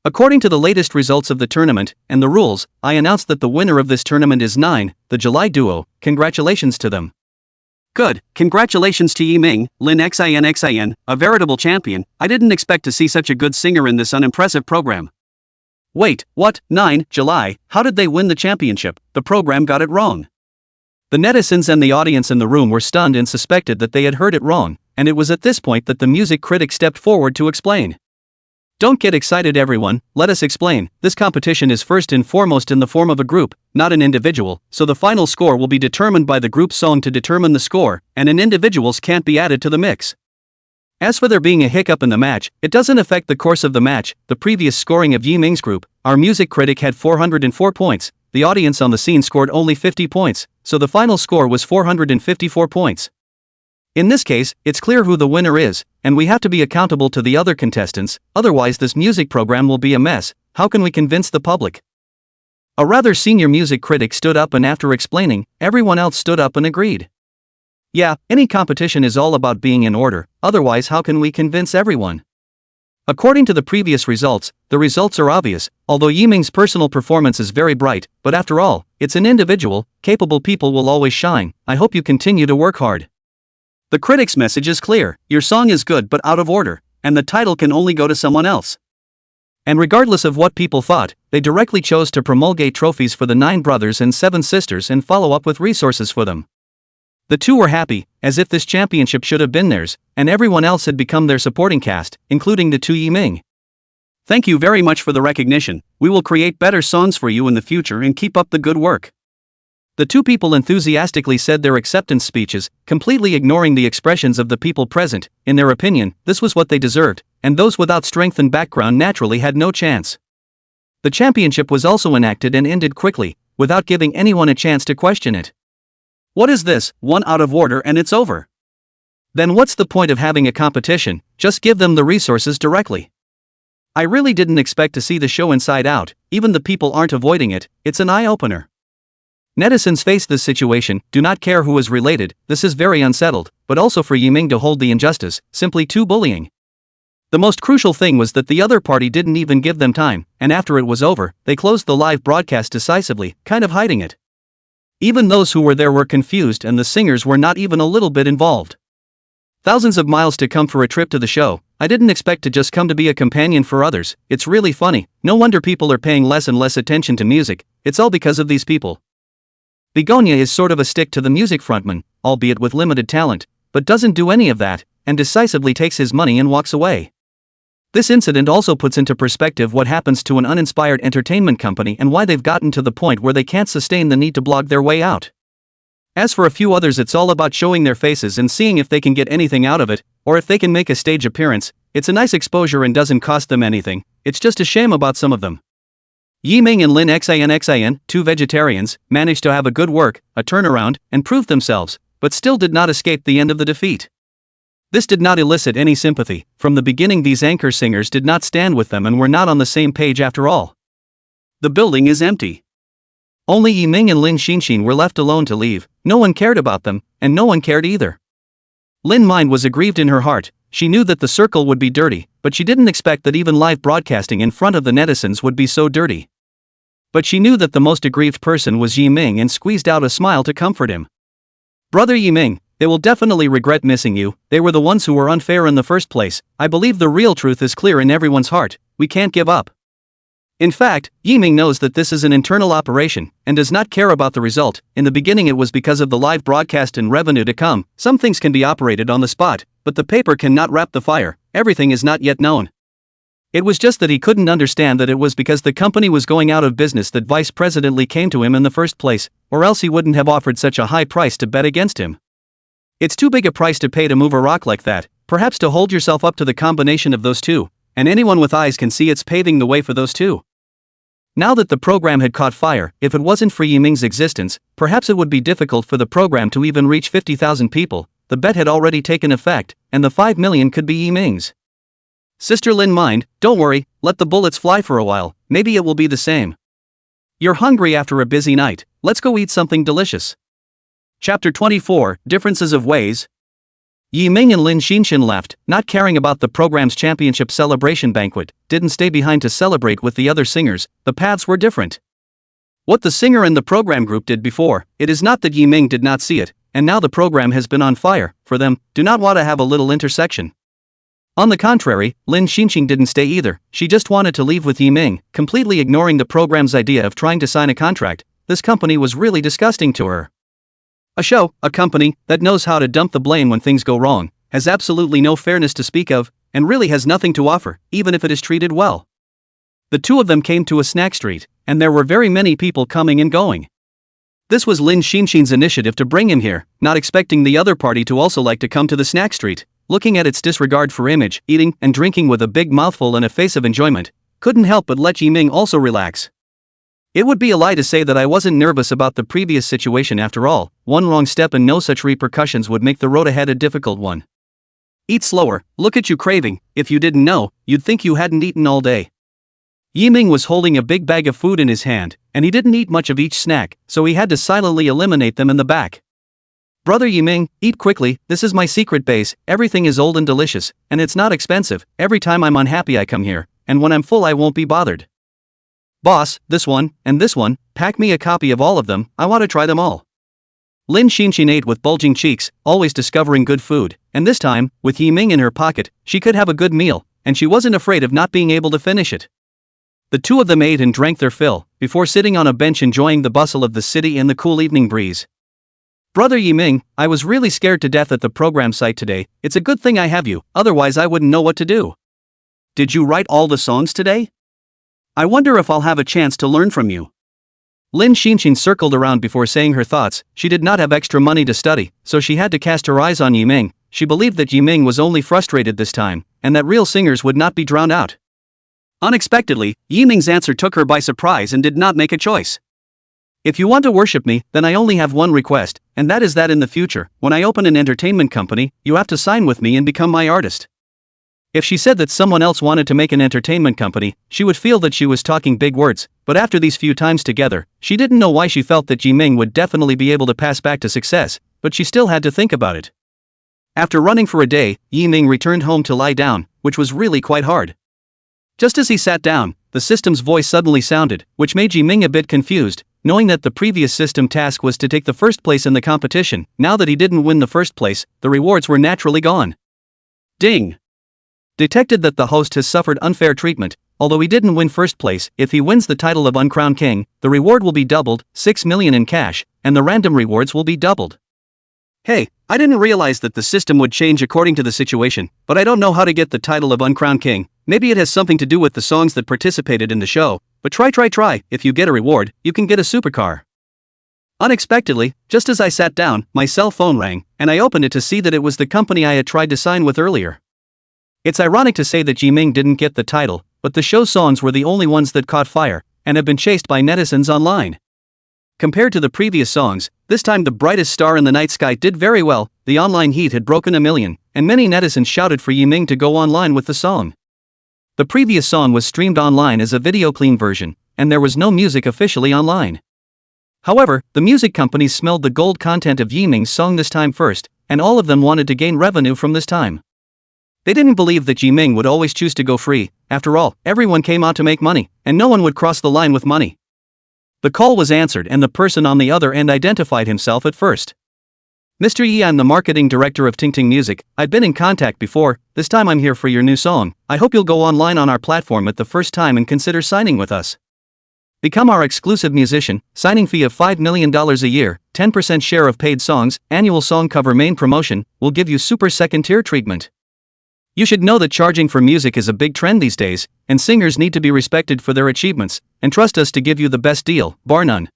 According to the latest results of the tournament, and the rules, I announced that the winner of this tournament is 9, the July duo. Congratulations to them. Good, congratulations to Yiming, Lin Xin, a veritable champion. I didn't expect to see such a good singer in this unimpressive program. Wait, what? 9, July, how did they win the championship? The program got it wrong. The netizens and the audience in the room were stunned and suspected that they had heard it wrong, and it was at this point that the music critic stepped forward to explain. Don't get excited everyone, let us explain. This competition is first and foremost in the form of a group, not an individual, so the final score will be determined by the group song to determine the score, and an individual's can't be added to the mix. As for there being a hiccup in the match, it doesn't affect the course of the match. The previous scoring of Yiming's group, our music critic had 404 points, the audience on the scene scored only 50 points, so the final score was 454 points. In this case, it's clear who the winner is, and we have to be accountable to the other contestants, otherwise this music program will be a mess. How can we convince the public? A rather senior music critic stood up and after explaining, everyone else stood up and agreed. Yeah, any competition is all about being in order, otherwise how can we convince everyone? According to the previous results, the results are obvious, although Yiming's personal performance is very bright, but after all, it's an individual, capable people will always shine. I hope you continue to work hard. The critic's message is clear, your song is good but out of order, and the title can only go to someone else. And regardless of what people thought, they directly chose to promulgate trophies for the 9 brothers and 7 sisters and follow up with resources for them. The 2 were happy, as if this championship should have been theirs, and everyone else had become their supporting cast, including the 2 Yiming. Thank you very much for the recognition. We will create better songs for you in the future and keep up the good work. The two people enthusiastically said their acceptance speeches, completely ignoring the expressions of the people present. In their opinion, this was what they deserved, and those without strength and background naturally had no chance. The championship was also enacted and ended quickly, without giving anyone a chance to question it. What is this, one out of order and it's over? Then what's the point of having a competition? Just give them the resources directly. I really didn't expect to see the show inside out, even the people aren't avoiding it, it's an eye-opener. Netizens face this situation, do not care who is related, this is very unsettled, but also for Yiming to hold the injustice, simply too bullying. The most crucial thing was that the other party didn't even give them time, and after it was over, they closed the live broadcast decisively, kind of hiding it. Even those who were there were confused and the singers were not even a little bit involved. Thousands of miles to come for a trip to the show, I didn't expect to just come to be a companion for others, it's really funny, no wonder people are paying less and less attention to music, it's all because of these people. Begonia is sort of a stick to the music frontman, albeit with limited talent, but doesn't do any of that, and decisively takes his money and walks away. This incident also puts into perspective what happens to an uninspired entertainment company and why they've gotten to the point where they can't sustain the need to blog their way out. As for a few others, it's all about showing their faces and seeing if they can get anything out of it, or if they can make a stage appearance. It's a nice exposure and doesn't cost them anything, it's just a shame about some of them. Yiming and Lin Xin, two vegetarians, managed to have a good work, a turnaround, and proved themselves, but still did not escape the end of the defeat. This did not elicit any sympathy. From the beginning these anchor singers did not stand with them and were not on the same page after all. The building is empty. Only Yiming and Lin Xinshin were left alone to leave, no one cared about them, and no one cared either. Lin Mind was aggrieved in her heart, she knew that the circle would be dirty, but she didn't expect that even live broadcasting in front of the netizens would be so dirty. But she knew that the most aggrieved person was Yiming and squeezed out a smile to comfort him. Brother Yiming, they will definitely regret missing you, they were the ones who were unfair in the first place, I believe the real truth is clear in everyone's heart, we can't give up. In fact, Yiming knows that this is an internal operation, and does not care about the result. In the beginning it was because of the live broadcast and revenue to come, some things can be operated on the spot, but the paper cannot wrap the fire, everything is not yet known. It was just that he couldn't understand that it was because the company was going out of business that Vice President Lee came to him in the first place, or else he wouldn't have offered such a high price to bet against him. It's too big a price to pay to move a rock like that, perhaps to hold yourself up to the combination of those two, and anyone with eyes can see it's paving the way for those two. Now that the program had caught fire, if it wasn't for Yiming's existence, perhaps it would be difficult for the program to even reach 50,000 people. The bet had already taken effect, and the 5 million could be Yiming's. Sister Lin Mind, don't worry, let the bullets fly for a while, maybe it will be the same. You're hungry after a busy night, let's go eat something delicious. Chapter 24, Differences of Ways. Yiming and Lin Xinshin left, not caring about the program's championship celebration banquet, didn't stay behind to celebrate with the other singers, the paths were different. What the singer and the program group did before, it is not that Yiming did not see it, and now the program has been on fire, for them, do not want to have a little intersection. On the contrary, Lin Xinshin didn't stay either, she just wanted to leave with Yiming, completely ignoring the program's idea of trying to sign a contract. This company was really disgusting to her. A company, that knows how to dump the blame when things go wrong, has absolutely no fairness to speak of, and really has nothing to offer, even if it is treated well. The two of them came to a snack street, and there were very many people coming and going. This was Lin Xinshin's initiative to bring him here, not expecting the other party to also like to come to the snack street. Looking at its disregard for image, eating and drinking with a big mouthful and a face of enjoyment, couldn't help but let Yiming also relax. It would be a lie to say that I wasn't nervous about the previous situation after all, one wrong step and no such repercussions would make the road ahead a difficult one. Eat slower, look at you craving, if you didn't know, you'd think you hadn't eaten all day. Yiming was holding a big bag of food in his hand, and he didn't eat much of each snack, so he had to silently eliminate them in the back. Brother Yiming, eat quickly, this is my secret base, everything is old and delicious, and it's not expensive, every time I'm unhappy I come here, and when I'm full I won't be bothered. Boss, this one, and this one, pack me a copy of all of them, I want to try them all. Lin Xinshin ate with bulging cheeks, always discovering good food, and this time, with Yiming in her pocket, she could have a good meal, and she wasn't afraid of not being able to finish it. The two of them ate and drank their fill, before sitting on a bench enjoying the bustle of the city and the cool evening breeze. Brother Yiming, I was really scared to death at the program site today, it's a good thing I have you, otherwise I wouldn't know what to do. Did you write all the songs today? I wonder if I'll have a chance to learn from you. Lin Xinxin circled around before saying her thoughts. She did not have extra money to study, so she had to cast her eyes on Yiming. She believed that Yiming was only frustrated this time, and that real singers would not be drowned out. Unexpectedly, Yiming's answer took her by surprise and did not make a choice. If you want to worship me, then I only have one request, and that is that in the future, when I open an entertainment company, you have to sign with me and become my artist. If she said that someone else wanted to make an entertainment company, she would feel that she was talking big words, but after these few times together, she didn't know why she felt that Yiming would definitely be able to pass back to success, but she still had to think about it. After running for a day, Yiming returned home to lie down, which was really quite hard. Just as he sat down, the system's voice suddenly sounded, which made Yiming a bit confused, knowing that the previous system task was to take the first place in the competition. Now that he didn't win the first place, the rewards were naturally gone. Ding! Detected that the host has suffered unfair treatment. Although he didn't win first place, if he wins the title of Uncrowned King, the reward will be doubled, 6 million in cash, and the random rewards will be doubled. Hey, I didn't realize that the system would change according to the situation, but I don't know how to get the title of Uncrowned King. Maybe it has something to do with the songs that participated in the show, but try. If you get a reward, you can get a supercar. Unexpectedly, just as I sat down, my cell phone rang, and I opened it to see that it was the company I had tried to sign with earlier. It's ironic to say that Yiming didn't get the title, but the show songs were the only ones that caught fire, and have been chased by netizens online. Compared to the previous songs, this time the brightest star in the night sky did very well. The online heat had broken 1 million, and many netizens shouted for Yiming to go online with the song. The previous song was streamed online as a video clean version, and there was no music officially online. However, the music companies smelled the gold content of Yiming's song this time first, and all of them wanted to gain revenue from this time. They didn't believe that Yiming would always choose to go free. After all, everyone came out to make money, and no one would cross the line with money. The call was answered and the person on the other end identified himself at first. Mr. Yi, I'm the marketing director of Ting Music. I've been in contact before. This time I'm here for your new song. I hope you'll go online on our platform at the first time and consider signing with us. Become our exclusive musician, signing fee of $5 million a year, 10% share of paid songs, annual song cover main promotion, will give you super second tier treatment. You should know that charging for music is a big trend these days, and singers need to be respected for their achievements, and trust us to give you the best deal, bar none.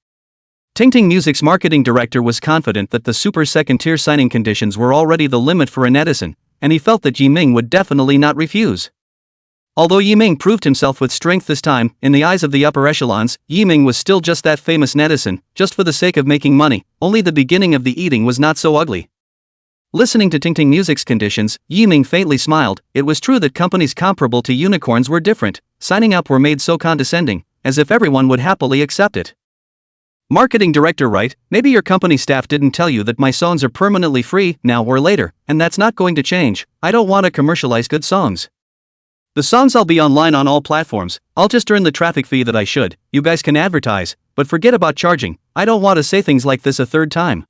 Ting Music's marketing director was confident that the super second tier signing conditions were already the limit for a netizen, and he felt that Yiming would definitely not refuse. Although Yiming proved himself with strength this time, in the eyes of the upper echelons, Yiming was still just that famous netizen, just for the sake of making money. Only the beginning of the eating was not so ugly. Listening to Ting Music's conditions, Yiming faintly smiled. It was true that companies comparable to unicorns were different. Signing up were made so condescending, as if everyone would happily accept it. Marketing director, right? Maybe your company staff didn't tell you that my songs are permanently free, now or later, and that's not going to change. I don't want to commercialize good songs. The songs will be online on all platforms. I'll just earn the traffic fee that I should. You guys can advertise, but forget about charging. I don't want to say things like this a third time.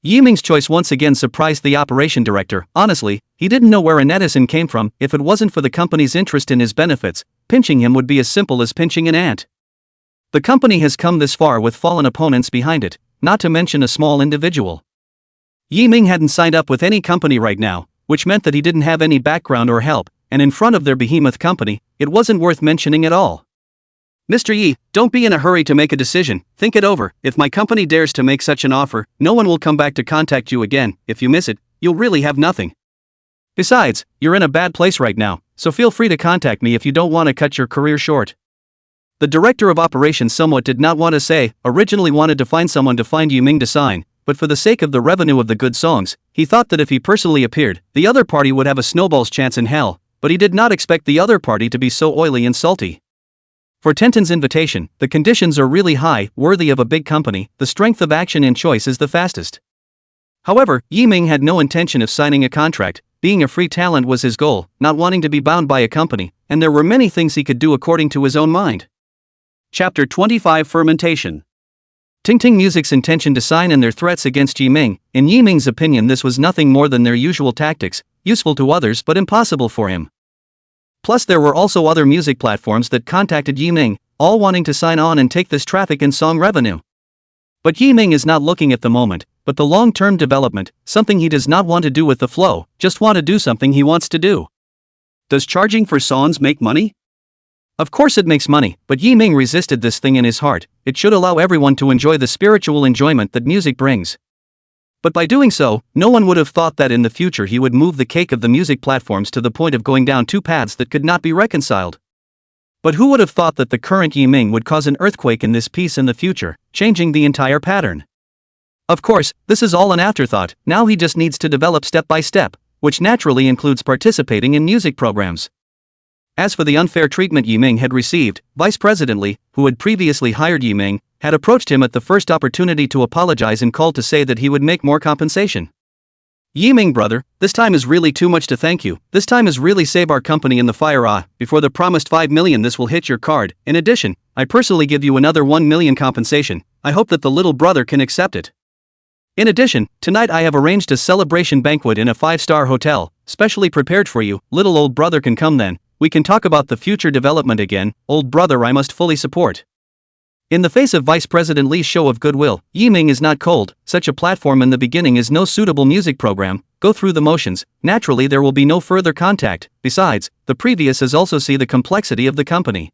Yiming's choice once again surprised the operation director. Honestly, he didn't know where a netizen came from. If it wasn't for the company's interest in his benefits, pinching him would be as simple as pinching an ant. The company has come this far with fallen opponents behind it, not to mention a small individual. Yiming hadn't signed up with any company right now, which meant that he didn't have any background or help, and in front of their behemoth company, it wasn't worth mentioning at all. Mr. Yi, don't be in a hurry to make a decision. Think it over. If my company dares to make such an offer, no one will come back to contact you again. If you miss it, you'll really have nothing. Besides, you're in a bad place right now, so feel free to contact me if you don't want to cut your career short. The director of operations somewhat did not want to say, originally wanted to find someone to find Yiming to sign, but for the sake of the revenue of the good songs, he thought that if he personally appeared, the other party would have a snowball's chance in hell, but he did not expect the other party to be so oily and salty. For Tenten's invitation, the conditions are really high, worthy of a big company. The strength of action and choice is the fastest. However, Yiming had no intention of signing a contract. Being a free talent was his goal, not wanting to be bound by a company, and there were many things he could do according to his own mind. Chapter 25 Fermentation. Ting Music's intention to sign and their threats against Yiming. In Yiming's opinion, this was nothing more than their usual tactics, useful to others but impossible for him. Plus there were also other music platforms that contacted Yiming, all wanting to sign on and take this traffic and song revenue. But Yiming is not looking at the moment, but the long-term development, something he does not want to do with the flow, just want to do something he wants to do. Does charging for songs make money? Of course it makes money, but Yi Ming resisted this thing in his heart. It should allow everyone to enjoy the spiritual enjoyment that music brings. But by doing so, no one would have thought that in the future he would move the cake of the music platforms to the point of going down two paths that could not be reconciled. But who would have thought that the current Yi Ming would cause an earthquake in this piece in the future, changing the entire pattern? Of course, this is all an afterthought. Now he just needs to develop step by step, which naturally includes participating in music programs. As for the unfair treatment Yi Ming had received, Vice President Lee, who had previously hired Yi Ming, had approached him at the first opportunity to apologize and called to say that he would make more compensation. Yi Ming brother, this time is really too much to thank you. This time is really save our company in the fire. Before the promised 5 million this will hit your card. In addition, I personally give you another 1 million compensation. I hope that the little brother can accept it. In addition, tonight I have arranged a celebration banquet in a 5-star hotel, specially prepared for you. Little old brother can come then. We can talk about the future development again. Old brother I must fully support. In the face of Vice President Lee's show of goodwill, Yi Ming is not cold. Such a platform in the beginning is no suitable music program. Go through the motions. Naturally there will be no further contact. Besides, the previous is also see the complexity of the company.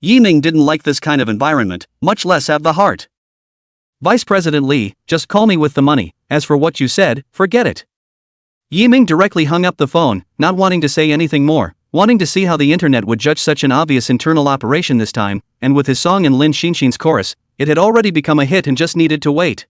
Yi Ming didn't like this kind of environment, much less have the heart. Vice President Lee, just call me with the money. As for what you said, forget it. Yi Ming directly hung up the phone, not wanting to say anything more. Wanting to see how the internet would judge such an obvious internal operation this time, and with his song and Lin Xinxin's chorus, it had already become a hit and just needed to wait.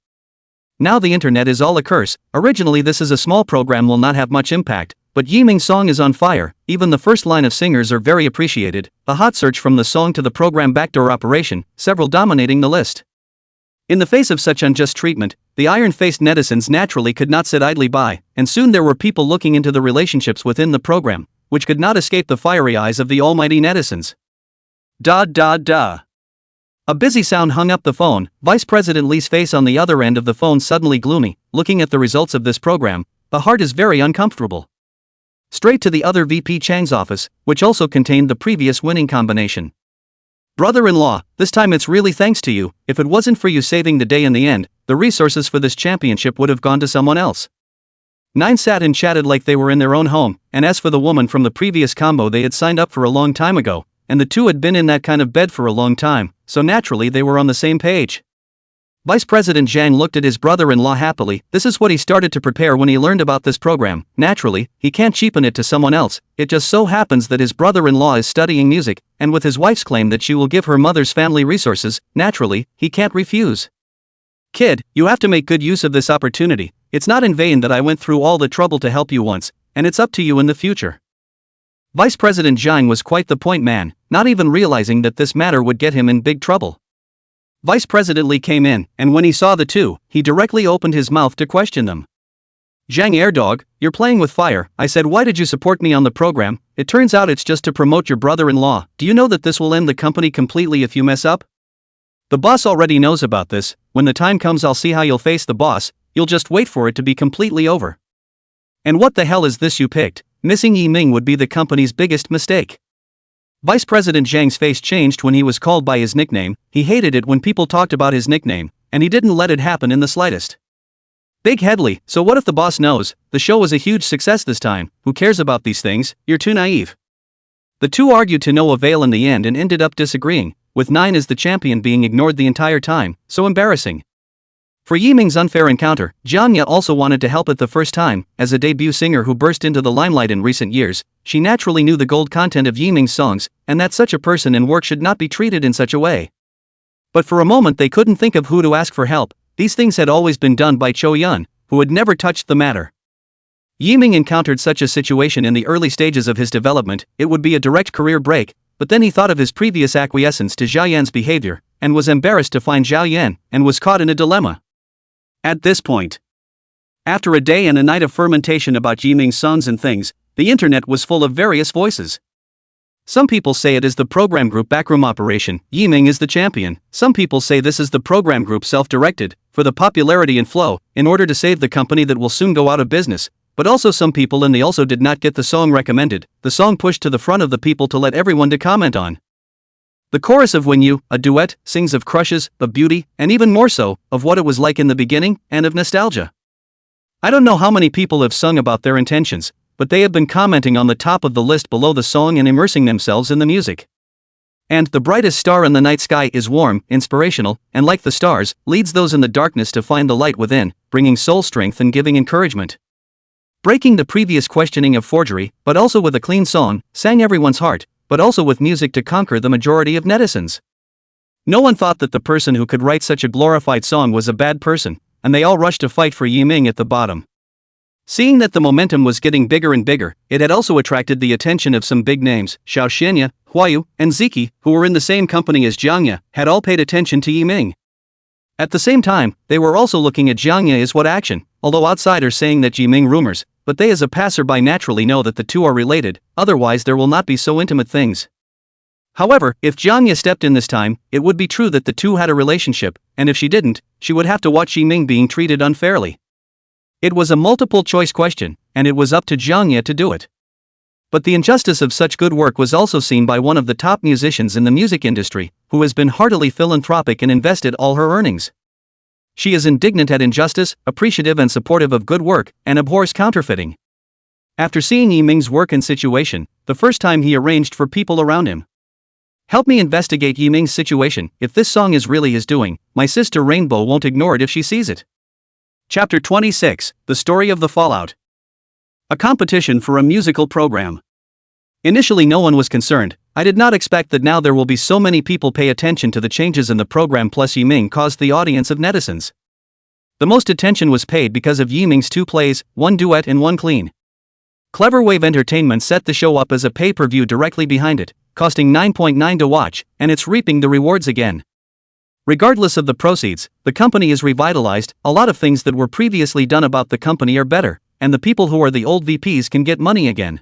Now the internet is all a curse. Originally this is a small program will not have much impact, but Yi Ming's song is on fire. Even the first line of singers are very appreciated. A hot search from the song to the program backdoor operation, several dominating the list. In the face of such unjust treatment, the iron-faced netizens naturally could not sit idly by, and soon there were people looking into the relationships within the program, which could not escape the fiery eyes of the almighty netizens. A busy sound hung up the phone. Vice President Lee's face on the other end of the phone suddenly gloomy. Looking at the results of this program, the heart is very uncomfortable. Straight to the other VP Chang's office, which also contained the previous winning combination. Brother-in-law, this time it's really thanks to you. If it wasn't for you saving the day in the end, the resources for this championship would have gone to someone else. 9 sat and chatted like they were in their own home, and as for the woman from the previous combo they had signed up for a long time ago, and the two had been in that kind of bed for a long time, so naturally they were on the same page. Vice President Zhang looked at his brother-in-law happily. This is what he started to prepare when he learned about this program. Naturally, he can't cheapen it to someone else. It just so happens that his brother-in-law is studying music, and with his wife's claim that she will give her mother's family resources, naturally, he can't refuse. Kid, you have to make good use of this opportunity. It's not in vain that I went through all the trouble to help you once, and it's up to you in the future. Vice President Zhang was quite the point man, not even realizing that this matter would get him in big trouble. Vice President Lee came in, and when he saw the two, he directly opened his mouth to question them. Zhang Airdog, you're playing with fire. I said why did you support me on the program? It turns out it's just to promote your brother-in-law. Do you know that this will end the company completely if you mess up? The boss already knows about this. When the time comes I'll see how you'll face the boss. You'll just wait for it to be completely over. And what the hell is this you picked? Missing Yi Ming would be the company's biggest mistake. Vice President Zhang's face changed when he was called by his nickname. He hated it when people talked about his nickname, and he didn't let it happen in the slightest. Big Headley, so what if the boss knows? The show was a huge success this time. Who cares about these things? You're too naive. The two argued to no avail in the end and ended up disagreeing, with 9 as the champion being ignored the entire time. So embarrassing. For Yi Ming's unfair encounter, Jianya also wanted to help it the first time. As a debut singer who burst into the limelight in recent years, she naturally knew the gold content of Yi Ming's songs, and that such a person in work should not be treated in such a way. But for a moment they couldn't think of who to ask for help. These things had always been done by Cho Yun, who had never touched the matter. Yi Ming encountered such a situation in the early stages of his development. It would be a direct career break, but then he thought of his previous acquiescence to Zhao Yan's behavior, and was embarrassed to find Zhao Yan, and was caught in a dilemma. At this point, after a day and a night of fermentation about Yi Ming's songs and things, the internet was full of various voices. Some people say it is the program group backroom operation. Yi Ming is the champion. Some people say this is the program group self-directed, for the popularity and flow, in order to save the company that will soon go out of business. But also some people and they also did not get the song recommended, the song pushed to the front of the people to let everyone to comment on. The chorus of When You, a duet, sings of crushes, of beauty, and even more so, of what it was like in the beginning, and of nostalgia. I don't know how many people have sung about their intentions, but they have been commenting on the top of the list below the song and immersing themselves in the music. And the brightest star in the night sky is warm, inspirational, and like the stars, leads those in the darkness to find the light within, bringing soul strength and giving encouragement. Breaking the previous questioning of forgery, but also with a clean song, sang everyone's heart, but also with music to conquer the majority of netizens. No one thought that the person who could write such a glorified song was a bad person, and they all rushed to fight for Yiming at the bottom. Seeing that the momentum was getting bigger and bigger, it had also attracted the attention of some big names. Xiao Xianya, Huayu, and Ziki, who were in the same company as Jiangya, had all paid attention to Yiming. At the same time, they were also looking at Jiangya as what action, although outsiders saying that Yiming rumors, but they as a passerby naturally know that the two are related, otherwise there will not be so intimate things. However, if Jiangya stepped in this time, it would be true that the two had a relationship, and if she didn't, she would have to watch Yiming being treated unfairly. It was a multiple-choice question, and it was up to Jiangya to do it. But the injustice of such good work was also seen by one of the top musicians in the music industry, who has been heartily philanthropic and invested all her earnings. She is indignant at injustice, appreciative and supportive of good work, and abhors counterfeiting. After seeing Yiming's work and situation, the first time he arranged for people around him. Help me investigate Yiming's situation. If this song is really his doing, my sister Rainbow won't ignore it if she sees it. Chapter 26, The Story of the Fallout. A competition for a musical program. Initially no one was concerned. I did not expect that now there will be so many people pay attention to the changes in the program, plus Yiming caused the audience of netizens. The most attention was paid because of Yiming's two plays, one duet and one clean. Clever Wave Entertainment set the show up as a pay-per-view directly behind it, costing 9.9 to watch, and it's reaping the rewards again. Regardless of the proceeds, the company is revitalized, a lot of things that were previously done about the company are better, and the people who are the old VPs can get money again.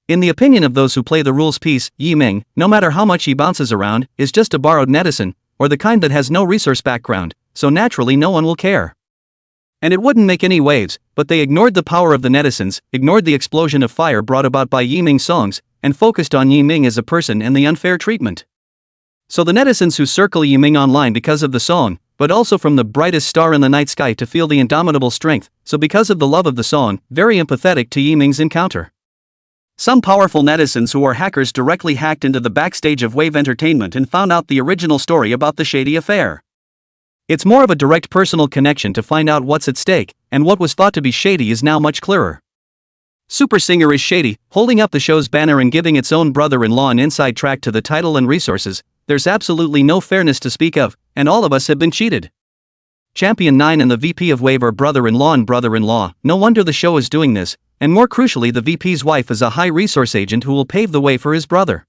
In the opinion of those who play the rules piece, Yiming, no matter how much he bounces around, is just a borrowed netizen, or the kind that has no resource background, so naturally no one will care. And it wouldn't make any waves, but they ignored the power of the netizens, ignored the explosion of fire brought about by Yiming's songs, and focused on Yiming as a person and the unfair treatment. So the netizens who circle Yiming online because of the song, but also from the brightest star in the night sky to feel the indomitable strength, so because of the love of the song, very empathetic to Yiming's encounter. Some powerful netizens who are hackers directly hacked into the backstage of Wave Entertainment and found out the original story about the shady affair. It's more of a direct personal connection to find out what's at stake, and what was thought to be shady is now much clearer. Super Singer is shady, holding up the show's banner and giving its own brother-in-law an inside track to the title and resources. There's absolutely no fairness to speak of, and all of us have been cheated. Champion 9 and the VP of Wave are brother-in-law and brother-in-law, no wonder the show is doing this, and more crucially the VP's wife is a high-resource agent who will pave the way for his brother.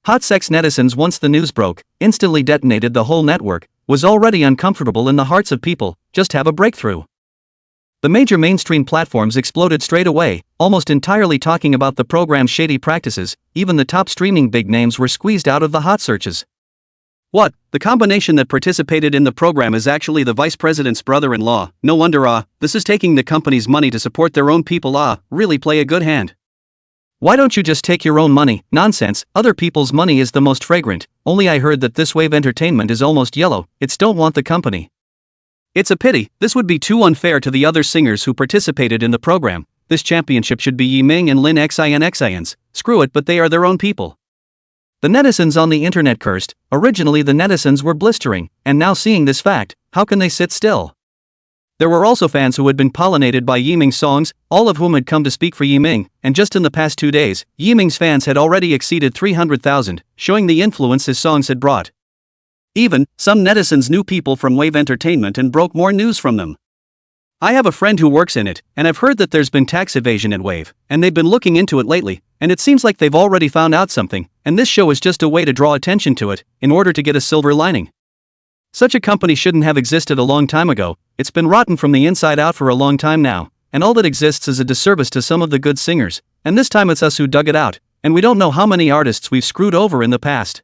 Hot sex netizens, once the news broke, instantly detonated the whole network, was already uncomfortable in the hearts of people, just have a breakthrough. The major mainstream platforms exploded straight away, almost entirely talking about the program's shady practices. Even the top streaming big names were squeezed out of the hot searches. What? The combination that participated in the program is actually the vice president's brother-in-law. No wonder, this is taking the company's money to support their own people. Really play a good hand. Why don't you just take your own money? Nonsense, other people's money is the most fragrant. Only I heard that this Wave Entertainment is almost yellow. It's don't want the company. It's a pity, this would be too unfair to the other singers who participated in the program. This championship should be Yiming and Lin Xin's. Screw it, but they are their own people. The netizens on the internet cursed. Originally the netizens were blistering, and now seeing this fact, how can they sit still? There were also fans who had been pollinated by Yiming's songs, all of whom had come to speak for Yiming, and just in the past 2 days, Yiming's fans had already exceeded 300,000, showing the influence his songs had brought. Even, some netizens knew people from Wave Entertainment and broke more news from them. I have a friend who works in it, and I've heard that there's been tax evasion at Wave, and they've been looking into it lately, and it seems like they've already found out something, and this show is just a way to draw attention to it, in order to get a silver lining. Such a company shouldn't have existed a long time ago. It's been rotten from the inside out for a long time now, and all that exists is a disservice to some of the good singers, and this time it's us who dug it out, and we don't know how many artists we've screwed over in the past.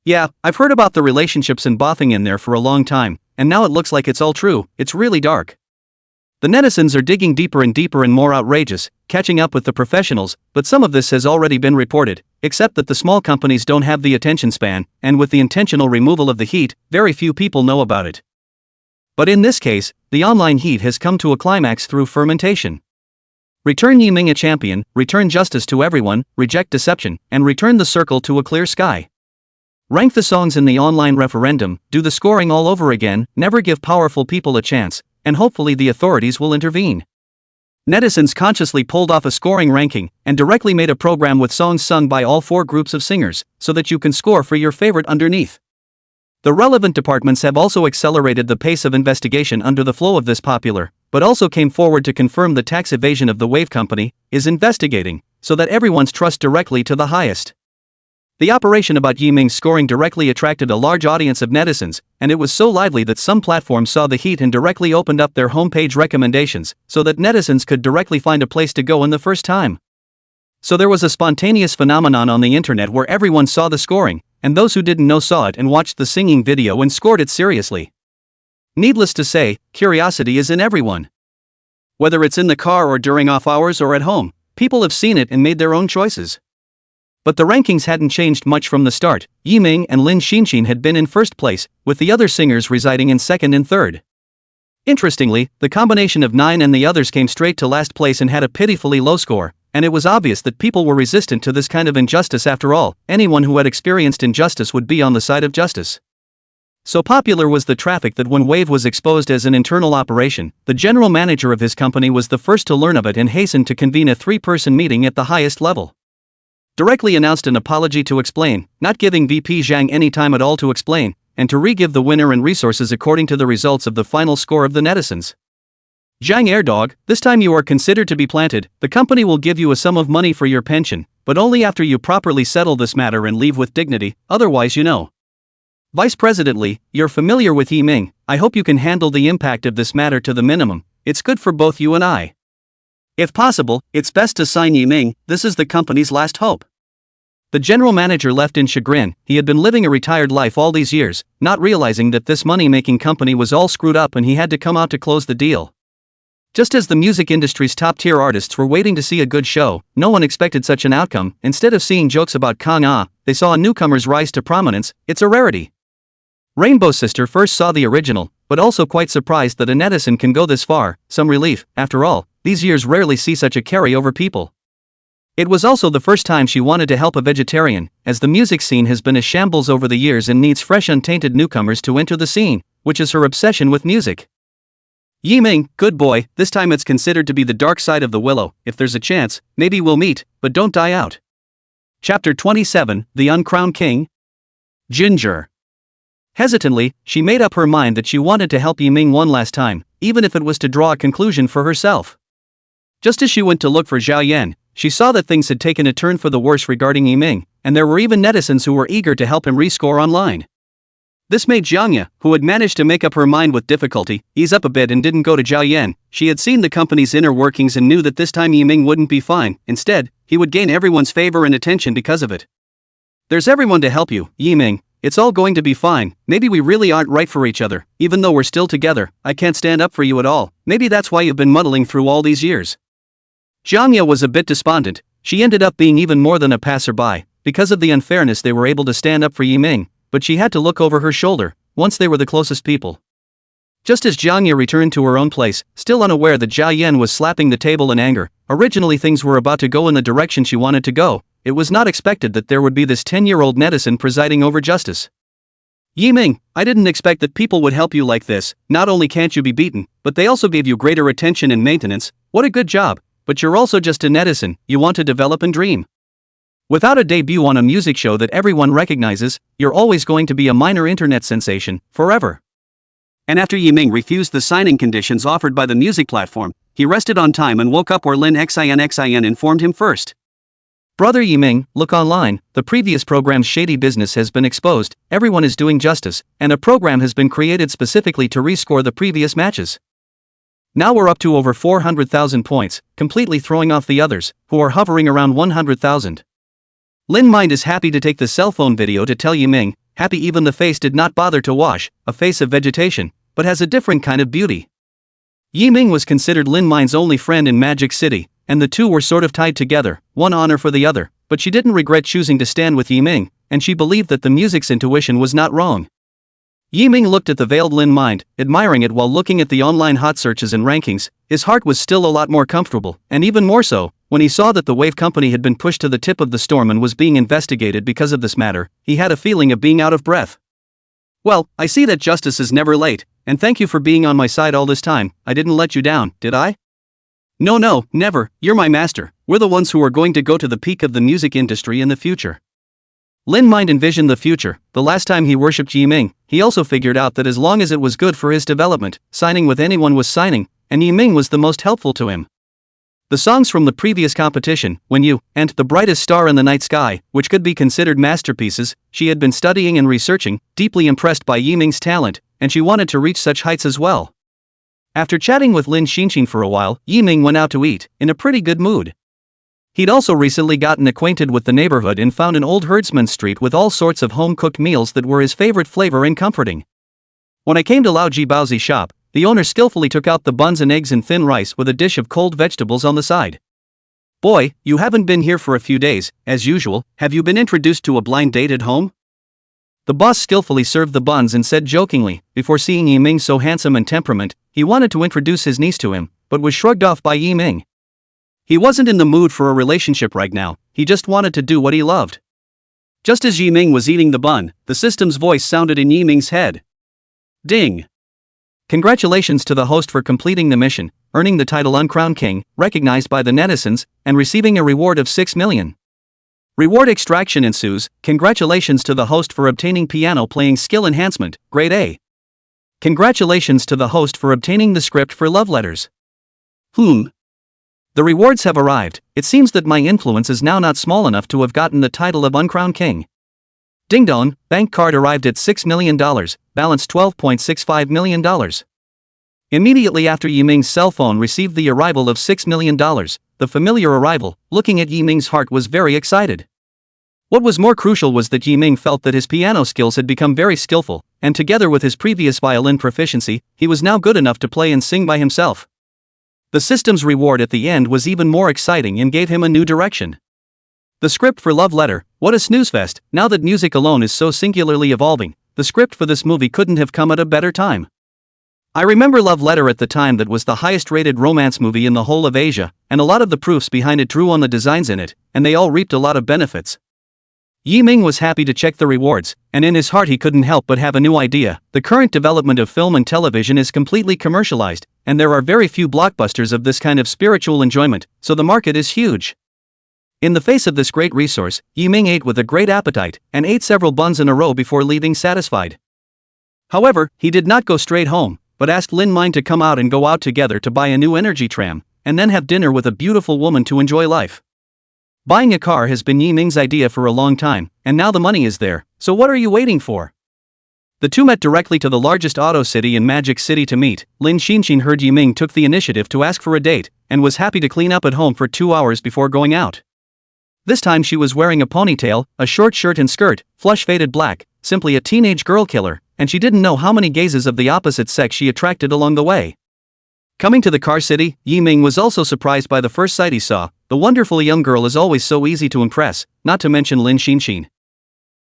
Yeah, I've heard about the relationships and bothing in there for a long time, and now it looks like it's all true. It's really dark. The netizens are digging deeper and deeper and more outrageous, catching up with the professionals, but some of this has already been reported, except that the small companies don't have the attention span, and with the intentional removal of the heat, very few people know about it. But in this case, the online heat has come to a climax through fermentation. Return Yiming a champion, return justice to everyone, reject deception, and return the circle to a clear sky. Rank the songs in the online referendum, do the scoring all over again, never give powerful people a chance, and hopefully the authorities will intervene. Netizens consciously pulled off a scoring ranking and directly made a program with songs sung by all 4 groups of singers, so that you can score for your favorite underneath. The relevant departments have also accelerated the pace of investigation under the flow of this popular, but also came forward to confirm the tax evasion of the Wave Company is investigating, so that everyone's trust directly to the highest. The operation about Yiming's scoring directly attracted a large audience of netizens, and it was so lively that some platforms saw the heat and directly opened up their homepage recommendations, so that netizens could directly find a place to go in the first time. So there was a spontaneous phenomenon on the internet where everyone saw the scoring, and those who didn't know saw it and watched the singing video and scored it seriously. Needless to say, curiosity is in everyone. Whether it's in the car or during off hours or at home, people have seen it and made their own choices. But the rankings hadn't changed much from the start. Yiming and Lin Xinxin had been in first place, with the other singers residing in second and third. Interestingly, the combination of 9 and the others came straight to last place and had a pitifully low score, and it was obvious that people were resistant to this kind of injustice. After all, anyone who had experienced injustice would be on the side of justice. So popular was the traffic that when Wave was exposed as an internal operation, the general manager of his company was the first to learn of it and hastened to convene a 3-person meeting at the highest level. Directly announced an apology to explain, not giving VP Zhang any time at all to explain, and to re-give the winner and resources according to the results of the final score of the netizens. Zhang Airdog, this time you are considered to be planted. The company will give you a sum of money for your pension, but only after you properly settle this matter and leave with dignity, otherwise you know. Vice President Li, you're familiar with Yiming. I hope you can handle the impact of this matter to the minimum. It's good for both you and I. If possible, it's best to sign Yiming. This is the company's last hope. The general manager left in chagrin. He had been living a retired life all these years, not realizing that this money-making company was all screwed up and he had to come out to close the deal. Just as the music industry's top-tier artists were waiting to see a good show, no one expected such an outcome. Instead of seeing jokes about Kang Ah, they saw a newcomer's rise to prominence. It's a rarity. Rainbow Sister first saw the original, but also quite surprised that a netizen can go this far. Some relief, after all, these years rarely see such a carry-over people. It was also the first time she wanted to help a vegetarian, as the music scene has been a shambles over the years and needs fresh untainted newcomers to enter the scene, which is her obsession with music. Yiming, good boy, this time it's considered to be the dark side of the willow. If there's a chance, maybe we'll meet, but don't die out. Chapter 27, The Uncrowned King. Ginger. Hesitantly, she made up her mind that she wanted to help Yiming one last time, even if it was to draw a conclusion for herself. Just as she went to look for Zhao Yan, she saw that things had taken a turn for the worse regarding Yiming, and there were even netizens who were eager to help him rescore online. This made Zhangya, who had managed to make up her mind with difficulty, ease up a bit and didn't go to Zhao Yan. She had seen the company's inner workings and knew that this time Yiming wouldn't be fine. Instead, he would gain everyone's favor and attention because of it. There's everyone to help you, Yiming. It's all going to be fine. Maybe we really aren't right for each other, even though we're still together. I can't stand up for you at all. Maybe that's why you've been muddling through all these years. Zhangya was a bit despondent. She ended up being even more than a passerby. Because of the unfairness they were able to stand up for Yiming, but she had to look over her shoulder, once they were the closest people. Just as Zhangya returned to her own place, still unaware that Zhao Yan was slapping the table in anger, originally things were about to go in the direction she wanted to go. It was not expected that there would be this 10-year-old netizen presiding over justice. Yiming, I didn't expect that people would help you like this. Not only can't you be beaten, but they also gave you greater attention and maintenance. What a good job. But you're also just a netizen. You want to develop and dream. Without a debut on a music show that everyone recognizes, you're always going to be a minor internet sensation, forever. And after Yiming refused the signing conditions offered by the music platform, he rested on time and woke up where Lin Xin informed him first. Brother Yiming, look online. The previous program's shady business has been exposed. Everyone is doing justice, and a program has been created specifically to rescore the previous matches. Now we're up to over 400,000 points, completely throwing off the others, who are hovering around 100,000. Lin Mind is happy to take the cell phone video to tell Yiming, happy even the face did not bother to wash, a face of vegetation, but has a different kind of beauty. Yiming was considered Lin Mind's only friend in Magic City, and the two were sort of tied together, one honor for the other, but she didn't regret choosing to stand with Yiming, and she believed that the music's intuition was not wrong. Yiming looked at the veiled Lin Mind, admiring it while looking at the online hot searches and rankings. His heart was still a lot more comfortable, and even more so, when he saw that the wave company had been pushed to the tip of the storm and was being investigated because of this matter, he had a feeling of being out of breath. Well, I see that justice is never late, and thank you for being on my side all this time. I didn't let you down, did I? No, never, you're my master. We're the ones who are going to go to the peak of the music industry in the future. Lin Mind envisioned the future. The last time he worshipped Yiming, he also figured out that as long as it was good for his development, signing with anyone was signing, and Yiming was the most helpful to him. The songs from the previous competition, When You, and The Brightest Star in the Night Sky, which could be considered masterpieces, she had been studying and researching, deeply impressed by Yiming's talent, and she wanted to reach such heights as well. After chatting with Lin Xinxin for a while, Yiming went out to eat, in a pretty good mood. He'd also recently gotten acquainted with the neighborhood and found an old herdsman's street with all sorts of home-cooked meals that were his favorite flavor and comforting. When I came to Lao Ji Baozi's shop, the owner skillfully took out the buns and eggs and thin rice with a dish of cold vegetables on the side. Boy, you haven't been here for a few days, as usual. Have you been introduced to a blind date at home? The boss skillfully served the buns and said jokingly, before seeing Yiming so handsome and temperament, he wanted to introduce his niece to him, but was shrugged off by Yiming. He wasn't in the mood for a relationship right now, he just wanted to do what he loved. Just as Yiming was eating the bun, the system's voice sounded in Yiming's head. Ding! Congratulations to the host for completing the mission, earning the title Uncrowned King, recognized by the netizens, and receiving a reward of 6 million. Reward extraction ensues. Congratulations to the host for obtaining piano playing skill enhancement, grade A. Congratulations to the host for obtaining the script for love letters. The rewards have arrived. It seems that my influence is now not small enough to have gotten the title of Uncrowned King. Ding dong, bank card arrived at $6 million, balance $12.65 million. Immediately after Yiming's cell phone received the arrival of $6 million, the familiar arrival, looking at Yiming's heart was very excited. What was more crucial was that Yiming felt that his piano skills had become very skillful, and together with his previous violin proficiency, he was now good enough to play and sing by himself. The system's reward at the end was even more exciting and gave him a new direction. The script for Love Letter, what a snoozefest. Now that music alone is so singularly evolving, the script for this movie couldn't have come at a better time. I remember Love Letter at the time that was the highest rated romance movie in the whole of Asia, and a lot of the proofs behind it drew on the designs in it, and they all reaped a lot of benefits. Yiming was happy to check the rewards, and in his heart he couldn't help but have a new idea. The current development of film and television is completely commercialized, and there are very few blockbusters of this kind of spiritual enjoyment, so the market is huge. In the face of this great resource, Yiming ate with a great appetite, and ate several buns in a row before leaving satisfied. However, he did not go straight home, but asked Lin Mind to come out and go out together to buy a new energy tram, and then have dinner with a beautiful woman to enjoy life. Buying a car has been Yiming's idea for a long time, and now the money is there, so what are you waiting for? The two met directly to the largest auto city in Magic City to meet. Lin Xinxin heard Yiming took the initiative to ask for a date, and was happy to clean up at home for 2 hours before going out. This time she was wearing a ponytail, a short shirt and skirt, flush faded black, simply a teenage girl killer, and she didn't know how many gazes of the opposite sex she attracted along the way. Coming to the car city, Yiming was also surprised by the first sight he saw. The wonderful young girl is always so easy to impress, not to mention Lin Xinxin.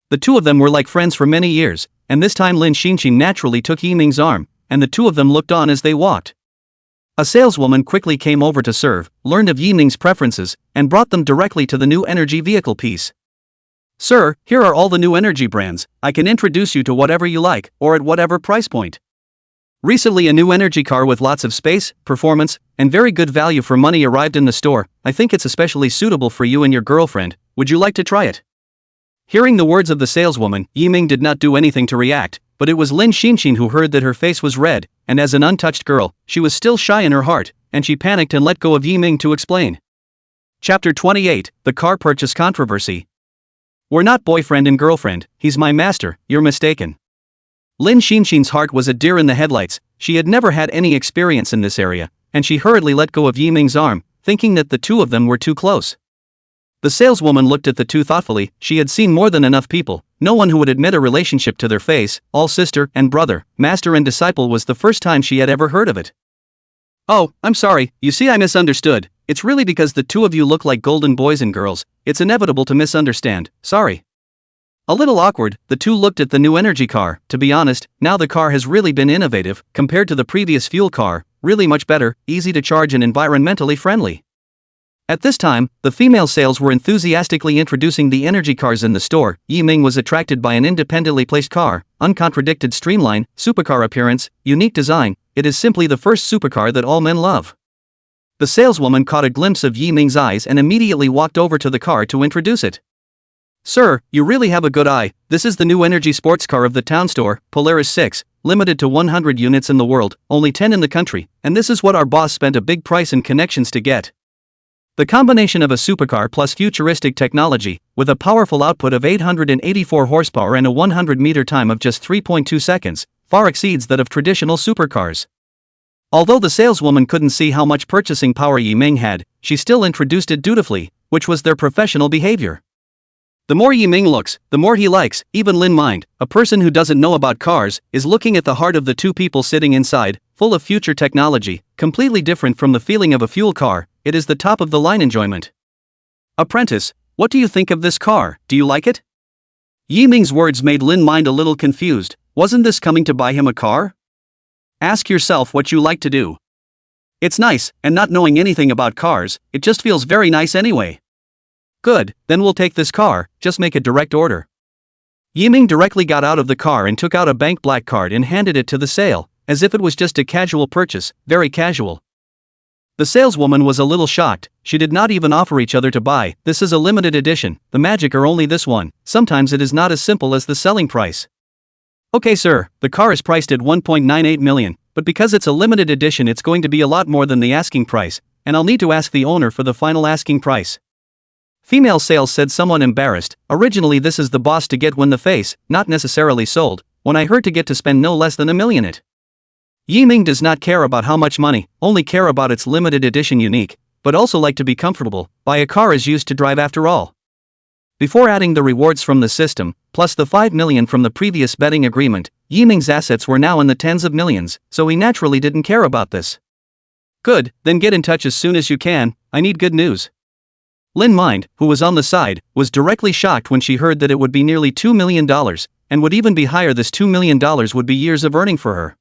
The two of them were like friends for many years, and this time Lin Xinxin naturally took Yiming's arm, and the two of them looked on as they walked. A saleswoman quickly came over to serve, learned of Yiming's preferences, and brought them directly to the new energy vehicle piece. Sir, here are all the new energy brands. I can introduce you to whatever you like, or at whatever price point. Recently a new energy car with lots of space, performance, and very good value for money arrived in the store. I think it's especially suitable for you and your girlfriend. Would you like to try it? Hearing the words of the saleswoman, Yiming did not do anything to react, but it was Lin Xinxin who heard that her face was red, and as an untouched girl, she was still shy in her heart, and she panicked and let go of Yiming to explain. Chapter 28, The Car Purchase Controversy. We're not boyfriend and girlfriend, he's my master, you're mistaken. Lin Xinxin's heart was a deer in the headlights. She had never had any experience in this area, and she hurriedly let go of Yiming's arm, thinking that the two of them were too close. The saleswoman looked at the two thoughtfully. She had seen more than enough people. No one who would admit a relationship to their face, all sister and brother, master and disciple, was the first time she had ever heard of it. Oh, I'm sorry, you see I misunderstood. It's really because the two of you look like golden boys and girls. It's inevitable to misunderstand, sorry. A little awkward, the two looked at the new energy car. To be honest, now the car has really been innovative, compared to the previous fuel car, really much better, easy to charge and environmentally friendly. At this time, the female sales were enthusiastically introducing the energy cars in the store. Yi Ming was attracted by an independently placed car, uncontradicted streamline, supercar appearance, unique design. It is simply the first supercar that all men love. The saleswoman caught a glimpse of Yi Ming's eyes and immediately walked over to the car to introduce it. Sir, you really have a good eye. This is the new energy sports car of the town store, Polaris 6, limited to 100 units in the world, only 10 in the country, and this is what our boss spent a big price and connections to get. The combination of a supercar plus futuristic technology, with a powerful output of 884 horsepower and a 100-meter time of just 3.2 seconds, far exceeds that of traditional supercars. Although the saleswoman couldn't see how much purchasing power Yi Ming had, she still introduced it dutifully, which was their professional behavior. The more Yi Ming looks, the more he likes. Even Lin Mind, a person who doesn't know about cars, is looking at the heart of the two people sitting inside, full of future technology, completely different from the feeling of a fuel car. It is the top of the line enjoyment. Apprentice, what do you think of this car? Do you like it? Yi Ming's words made Lin Mind a little confused. Wasn't this coming to buy him a car? Ask yourself what you like to do. It's nice, and not knowing anything about cars, it just feels very nice anyway. Good, then we'll take this car, just make a direct order. Yi Ming directly got out of the car and took out a bank black card and handed it to the sale, as if it was just a casual purchase, very casual. The saleswoman was a little shocked. She did not even offer each other to buy. This is a limited edition, the magic are only this one. Sometimes it is not as simple as the selling price. Okay sir, the car is priced at 1.98 million, but because it's a limited edition it's going to be a lot more than the asking price, and I'll need to ask the owner for the final asking price. Female sales said, somewhat embarrassed. Originally this is the boss to get when the face, not necessarily sold, when I heard to get to spend no less than $1 million it. Yi Ming does not care about how much money, only care about its limited edition unique, but also like to be comfortable. Buy a car is used to drive after all. Before adding the rewards from the system, plus the 5 million from the previous betting agreement, Yi Ming's assets were now in the tens of millions, so he naturally didn't care about this. Good, then get in touch as soon as you can, I need good news. Lin Mind, who was on the side, was directly shocked when she heard that it would be nearly $2 million, and would even be higher. This $2 million would be years of earning for her.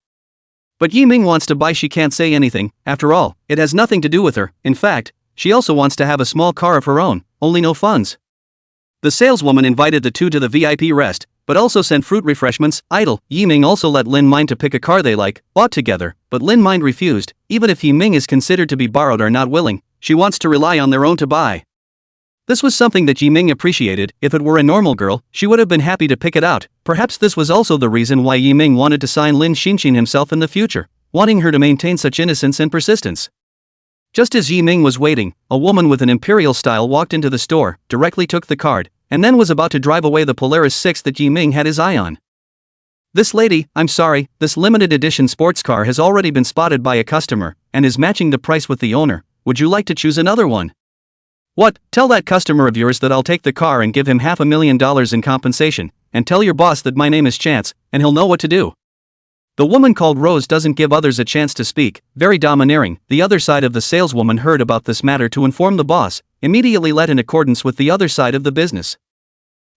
But Yi Ming wants to buy, she can't say anything. After all, it has nothing to do with her. In fact, she also wants to have a small car of her own, only no funds. The saleswoman invited the two to the VIP rest, but also sent fruit refreshments. Idle. Yi Ming also let Lin Mind to pick a car they like, bought together, but Lin Mind refused. Even if Yi Ming is considered to be borrowed or not willing, she wants to rely on their own to buy. This was something that Yi Ming appreciated. If it were a normal girl, she would have been happy to pick it out. Perhaps this was also the reason why Yi Ming wanted to sign Lin Xinxin himself in the future, wanting her to maintain such innocence and persistence. Just as Yi Ming was waiting, a woman with an imperial style walked into the store, directly took the card, and then was about to drive away the Polaris 6 that Yi Ming had his eye on. This lady, I'm sorry, this limited edition sports car has already been spotted by a customer, and is matching the price with the owner. Would you like to choose another one? What? Tell that customer of yours that I'll take the car and give him $500,000 in compensation, and tell your boss that my name is Chance, and he'll know what to do. The woman called Rose doesn't give others a chance to speak, very domineering. The other side of the saleswoman heard about this matter to inform the boss, immediately let in accordance with the other side of the business.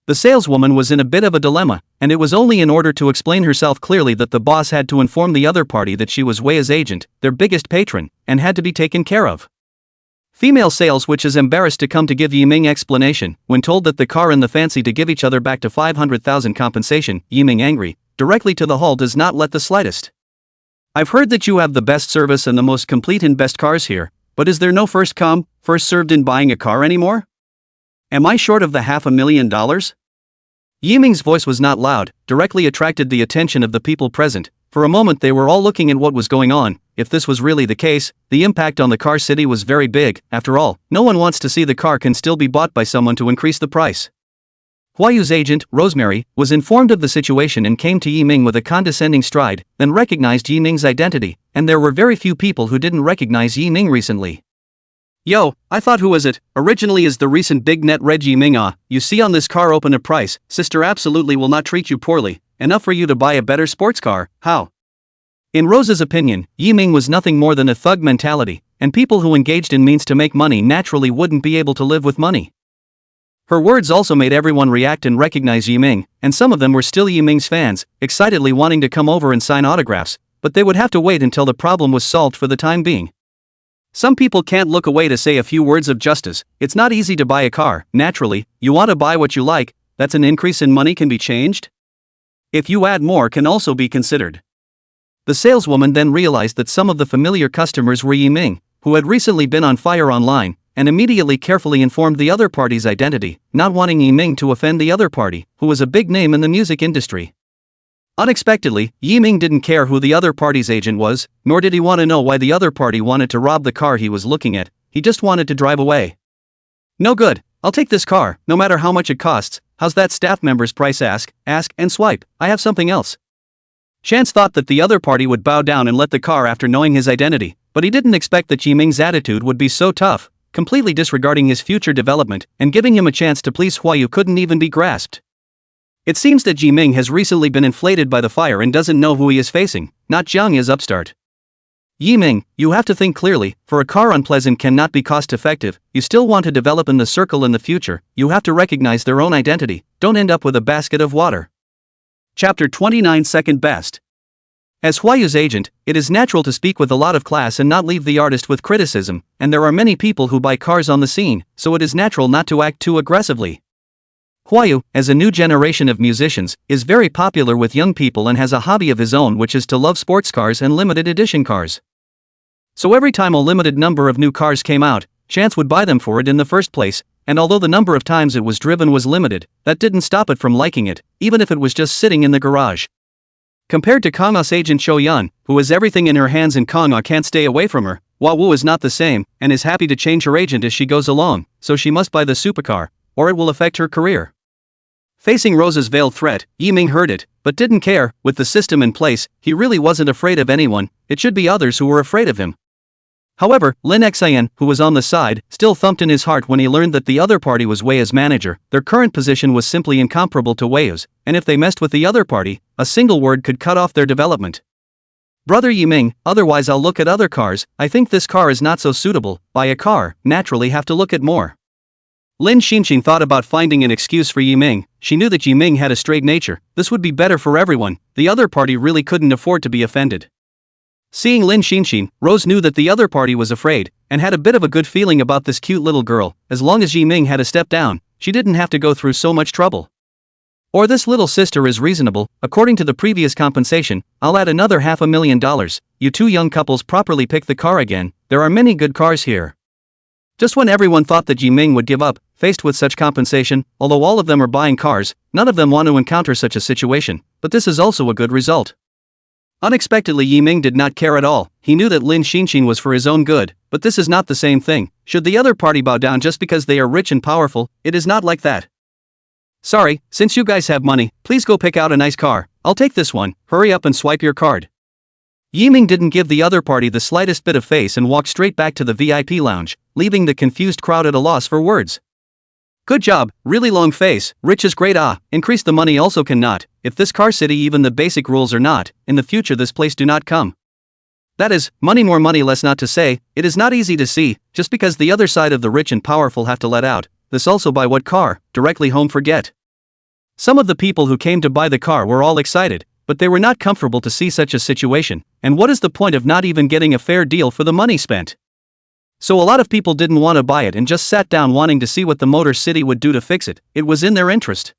The saleswoman was in a bit of a dilemma, and it was only in order to explain herself clearly that the boss had to inform the other party that she was Wei's agent, their biggest patron, and had to be taken care of. Female sales, which is embarrassed to come to give Yi Ming explanation, when told that the car and the fancy to give each other back to 500,000 compensation. Yi Ming, angry, directly to the hall, does not let the slightest. I've heard that you have the best service and the most complete and best cars here, but is there no first come, first served in buying a car anymore? Am I short of the $500,000? Yi Ming's voice was not loud, directly attracted the attention of the people present. For a moment they were all looking at what was going on. If this was really the case, the impact on the car city was very big. After all, no one wants to see the car can still be bought by someone to increase the price. Huayu's agent, Rosemary, was informed of the situation and came to Yi Ming with a condescending stride, then recognized Yi Ming's identity, and there were very few people who didn't recognize Yi Ming recently. Yo, I thought who was it? Originally is the recent big net red Yi Ming. You see on this car open a price, sister absolutely will not treat you poorly, enough for you to buy a better sports car, how? In Rose's opinion, Yi Ming was nothing more than a thug mentality, and people who engaged in means to make money naturally wouldn't be able to live with money. Her words also made everyone react and recognize Yi Ming, and some of them were still Yi Ming's fans, excitedly wanting to come over and sign autographs, but they would have to wait until the problem was solved for the time being. Some people can't look away to say a few words of justice. It's not easy to buy a car. Naturally, you want to buy what you like. That's an increase in money can be changed. If you add more can also be considered. The saleswoman then realized that some of the familiar customers were Yiming, who had recently been on fire online, and immediately carefully informed the other party's identity, not wanting Yiming to offend the other party, who was a big name in the music industry. Unexpectedly, Yiming didn't care who the other party's agent was, nor did he want to know why the other party wanted to rob the car he was looking at. He just wanted to drive away. No good, I'll take this car, no matter how much it costs. How's that staff member's price? Ask, and swipe. I have something else. Chance thought that the other party would bow down and let the car after knowing his identity, but he didn't expect that Yiming's attitude would be so tough, completely disregarding his future development and giving him a chance to please Huayu couldn't even be grasped. It seems that Yiming has recently been inflated by the fire and doesn't know who he is facing, not Jiangya's upstart. Yiming, you have to think clearly. For a car unpleasant cannot be cost effective. You still want to develop in the circle in the future. You have to recognize their own identity. Don't end up with a basket of water. Chapter 29 Second Best. As Huayu's agent, it is natural to speak with a lot of class and not leave the artist with criticism, and there are many people who buy cars on the scene, so it is natural not to act too aggressively. Huayu, as a new generation of musicians, is very popular with young people and has a hobby of his own, which is to love sports cars and limited edition cars. So every time a limited number of new cars came out, Chance would buy them for it in the first place, and although the number of times it was driven was limited, that didn't stop it from liking it, even if it was just sitting in the garage. Compared to Kangha's agent Shoyan, who has everything in her hands and Kangha can't stay away from her, Hua is not the same, and is happy to change her agent as she goes along, so she must buy the supercar, or it will affect her career. Facing Rose's veiled threat, Yiming heard it, but didn't care. With the system in place, he really wasn't afraid of anyone. It should be others who were afraid of him. However, Lin Xian, who was on the side, still thumped in his heart when he learned that the other party was Wei's manager. Their current position was simply incomparable to Wei's, and if they messed with the other party, a single word could cut off their development. Brother Yiming, otherwise I'll look at other cars. I think this car is not so suitable. Buy a car, naturally have to look at more. Lin Xinxin thought about finding an excuse for Yiming. She knew that Yiming had a straight nature. This would be better for everyone. The other party really couldn't afford to be offended. Seeing Lin Xinxin, Rose knew that the other party was afraid, and had a bit of a good feeling about this cute little girl. As long as Yiming had a step down, she didn't have to go through so much trouble. Or this little sister is reasonable. According to the previous compensation, I'll add another $500,000. You two young couples properly pick the car again. There are many good cars here. Just when everyone thought that Yiming would give up, faced with such compensation, although all of them are buying cars, none of them want to encounter such a situation, but this is also a good result. Unexpectedly, Yiming did not care at all. He knew that Lin Xinxin was for his own good, but this is not the same thing. Should the other party bow down just because they are rich and powerful? It is not like that. Sorry, since you guys have money, please go pick out a nice car. I'll take this one. Hurry up and swipe your card. Yiming didn't give the other party the slightest bit of face and walked straight back to the VIP lounge, leaving the confused crowd at a loss for words. Good job, really long face. Rich is great. Increase the money also cannot. If this car city even the basic rules are not, in the future this place do not come. That is, money more money less, not to say, it is not easy to see, just because the other side of the rich and powerful have to let out. This also buy what car, directly home forget. Some of the people who came to buy the car were all excited, but they were not comfortable to see such a situation, and what is the point of not even getting a fair deal for the money spent? So a lot of people didn't want to buy it and just sat down wanting to see what the Motor City would do to fix it. It was in their interest.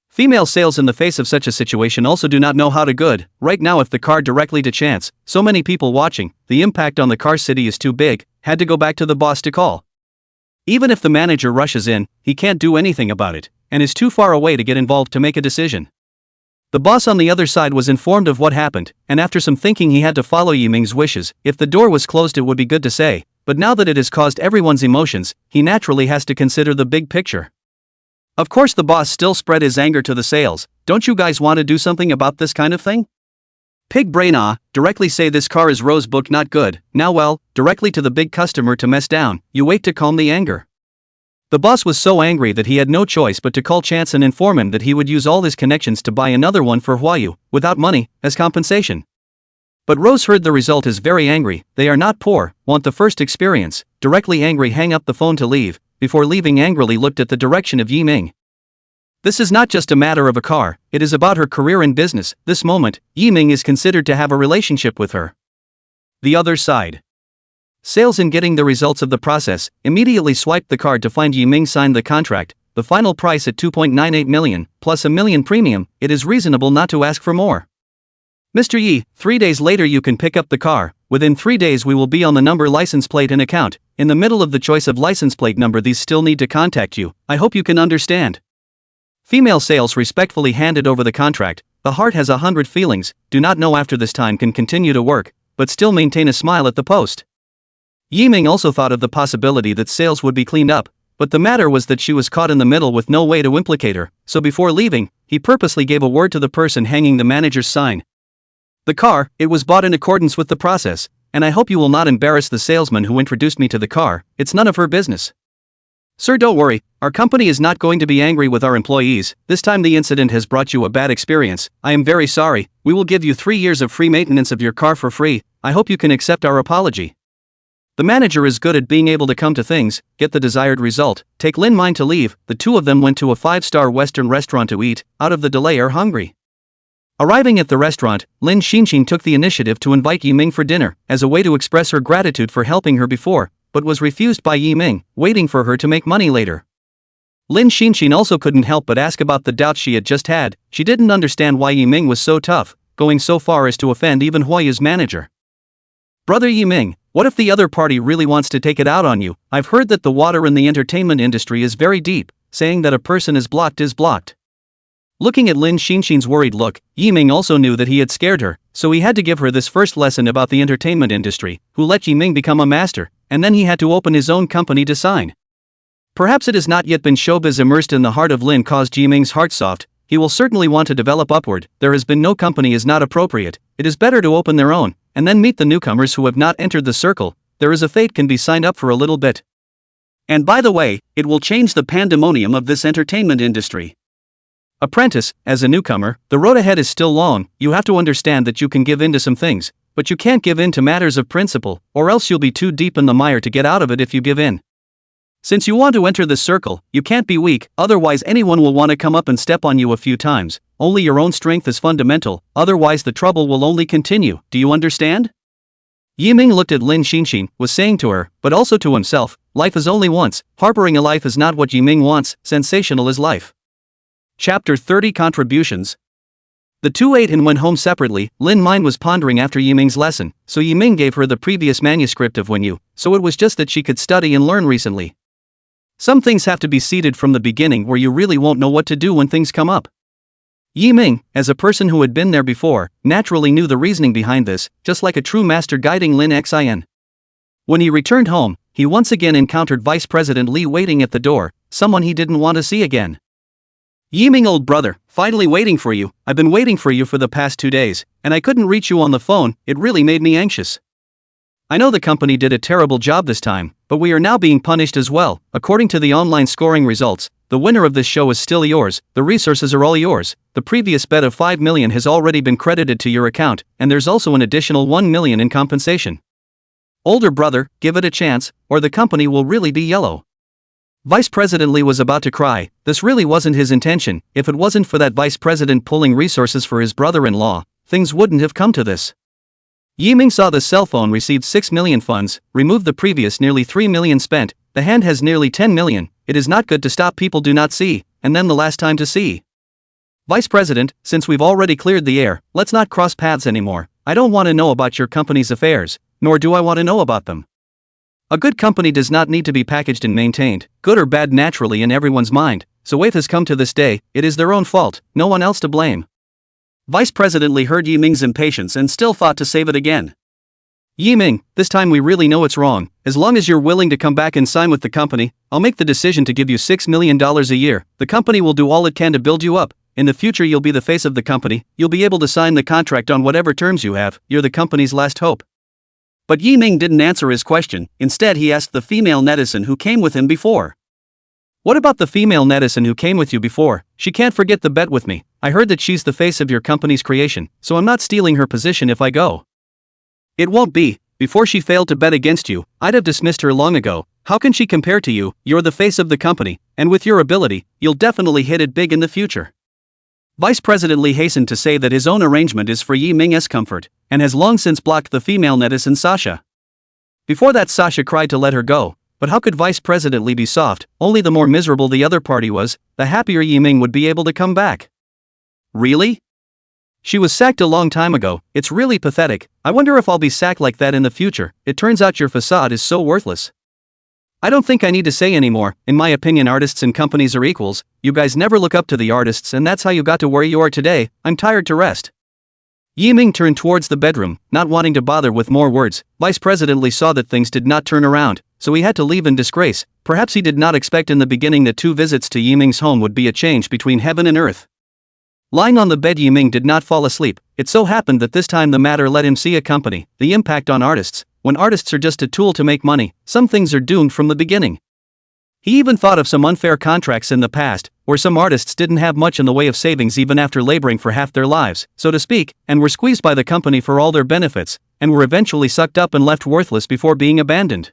Female sales in the face of such a situation also do not know how to good. Right now if the car directly to Chance, so many people watching, the impact on the car city is too big, had to go back to the boss to call. Even if the manager rushes in, he can't do anything about it, and is too far away to get involved to make a decision. The boss on the other side was informed of what happened, and after some thinking he had to follow Yiming's wishes. If the door was closed it would be good to say, but now that it has caused everyone's emotions, he naturally has to consider the big picture. Of course the boss still spread his anger to the sales. Don't you guys want to do something about this kind of thing? Pig brain. Directly say this car is Rose book not good. Now well, directly to the big customer to mess down. You wait to calm the anger. The boss was so angry that he had no choice but to call Chance and inform him that he would use all his connections to buy another one for Huayu, without money, as compensation. But Rose heard the result is very angry. They are not poor, want the first experience. Directly angry hang up the phone to leave, before leaving angrily looked at the direction of Yiming. This is not just a matter of a car, it is about her career in business. This moment, Yiming is considered to have a relationship with her. The other side. Sales in getting the results of the process, immediately swiped the card to find Yiming signed the contract, the final price at 2.98 million, plus a million premium. It is reasonable not to ask for more. Mr. Yi, 3 days later you can pick up the car. Within 3 days we will be on the number, license plate and account. In the middle of the choice of license plate number, these still need to contact you. I hope you can understand. Female sales respectfully handed over the contract. The heart has 100 feelings, do not know after this time can continue to work, but still maintain a smile at the post. Yiming also thought of the possibility that sales would be cleaned up, but the matter was that she was caught in the middle with no way to implicate her, so before leaving, he purposely gave a word to the person hanging the manager's sign. The car, it was bought in accordance with the process, and I hope you will not embarrass the salesman who introduced me to the car. It's none of her business. Sir, don't worry, our company is not going to be angry with our employees. This time the incident has brought you a bad experience. I am very sorry. We will give you 3 years of free maintenance of your car for free. I hope you can accept our apology. The manager is good at being able to come to things, get the desired result. Take Lin mind to leave. The two of them went to a 5-star Western restaurant to eat, out of the delay are hungry. Arriving at the restaurant, Lin Xinxin took the initiative to invite Yiming for dinner, as a way to express her gratitude for helping her before, but was refused by Yiming, waiting for her to make money later. Lin Xinxin also couldn't help but ask about the doubts she had just had. She didn't understand why Yiming was so tough, going so far as to offend even Huayu's manager. Brother Yiming, what if the other party really wants to take it out on you? I've heard that the water in the entertainment industry is very deep, saying that a person is blocked is blocked. Looking at Lin Xinxin's worried look, Yiming also knew that he had scared her, so he had to give her this first lesson about the entertainment industry, who let Yiming become a master, and then he had to open his own company to sign. Perhaps it has not yet been showbiz immersed in the heart of Lin caused Yiming's heart soft. He will certainly want to develop upward. There has been no company is not appropriate. It is better to open their own, and then meet the newcomers who have not entered the circle. There is a fate can be signed up for a little bit. And by the way, it will change the pandemonium of this entertainment industry. Apprentice, as a newcomer, the road ahead is still long. You have to understand that you can give in to some things, but you can't give in to matters of principle, or else you'll be too deep in the mire to get out of it if you give in. Since you want to enter this circle, you can't be weak, otherwise anyone will want to come up and step on you a few times. Only your own strength is fundamental, otherwise the trouble will only continue. Do you understand? Yiming looked at Lin Xinxin, was saying to her, but also to himself, life is only once. Harboring a life is not what Yiming wants. Sensational is life. Chapter 30 Contributions. The two ate and went home separately. Lin mind was pondering after Yiming's lesson, so Yiming gave her the previous manuscript of When You, so it was just that she could study and learn recently. Some things have to be seeded from the beginning where you really won't know what to do when things come up. Yiming, as a person who had been there before, naturally knew the reasoning behind this, just like a true master guiding Lin Xin. When he returned home, he once again encountered Vice President Li waiting at the door, someone he didn't want to see again. Yiming, old brother, finally waiting for you. I've been waiting for you for the past 2 days, and I couldn't reach you on the phone. It really made me anxious. I know the company did a terrible job this time, but we are now being punished as well. According to the online scoring results, the winner of this show is still yours. The resources are all yours. The previous bet of 5 million has already been credited to your account, and there's also an additional 1 million in compensation. Older brother, give it a chance, or the company will really be yellow. Vice President Li was about to cry. This really wasn't his intention. If it wasn't for that vice president pulling resources for his brother-in-law, things wouldn't have come to this. Yiming saw the cell phone received 6 million funds, removed the previous nearly 3 million spent, the hand has nearly 10 million, it is not good to stop people do not see, and then the last time to see. Vice President, since we've already cleared the air, let's not cross paths anymore. I don't want to know about your company's affairs, nor do I want to know about them. A good company does not need to be packaged and maintained, good or bad naturally in everyone's mind, so if it has come to this day, it is their own fault, no one else to blame. Vice President Li heard Yiming's impatience and still fought to save it again. Yiming, this time we really know it's wrong. As long as you're willing to come back and sign with the company, I'll make the decision to give you $6 million a year. The company will do all it can to build you up. In the future you'll be the face of the company, you'll be able to sign the contract on whatever terms you have, you're the company's last hope. But Yiming didn't answer his question, instead he asked the female netizen who came with him before. What about the female netizen who came with you before? She can't forget the bet with me. I heard that she's the face of your company's creation, so I'm not stealing her position if I go. It won't be. Before she failed to bet against you, I'd have dismissed her long ago. How can she compare to you? You're the face of the company, and with your ability, you'll definitely hit it big in the future. Vice President Li hastened to say that his own arrangement is for Yiming's comfort, and has long since blocked the female netizen Sasha. Before that, Sasha cried to let her go, but how could Vice President Lee be soft? Only the more miserable the other party was, the happier Yiming would be able to come back. Really? She was sacked a long time ago. It's really pathetic. I wonder if I'll be sacked like that in the future. It turns out your facade is so worthless. I don't think I need to say anymore. In my opinion, artists and companies are equals. You guys never look up to the artists, and that's how you got to where you are today. I'm tired to rest. Yiming turned towards the bedroom, not wanting to bother with more words. Vice President Lee saw that things did not turn around, so he had to leave in disgrace. Perhaps he did not expect in the beginning that 2 visits to Yiming's home would be a change between heaven and earth. Lying on the bed, Yiming did not fall asleep. It so happened that this time the matter let him see a company, the impact on artists. When artists are just a tool to make money, some things are doomed from the beginning. He even thought of some unfair contracts in the past, where some artists didn't have much in the way of savings even after laboring for half their lives, so to speak, and were squeezed by the company for all their benefits, and were eventually sucked up and left worthless before being abandoned.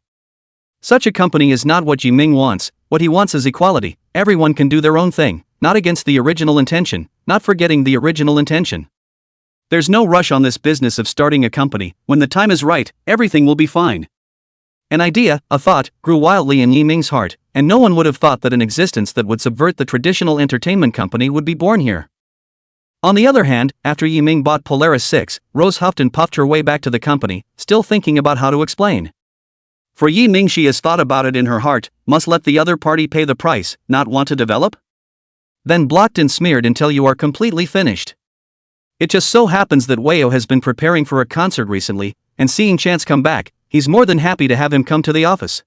Such a company is not what Yiming wants. What he wants is equality. Everyone can do their own thing, not against the original intention, not forgetting the original intention. There's no rush on this business of starting a company. When the time is right, everything will be fine. An idea, a thought, grew wildly in Yiming's heart, and no one would have thought that an existence that would subvert the traditional entertainment company would be born here. On the other hand, after Yiming bought Polaris 6, Rose huffed and puffed her way back to the company, still thinking about how to explain. For Yiming, she has thought about it in her heart, must let the other party pay the price, not want to develop? Then blocked and smeared until you are completely finished. It just so happens that Wayo has been preparing for a concert recently, and seeing Chance come back, he's more than happy to have him come to the office.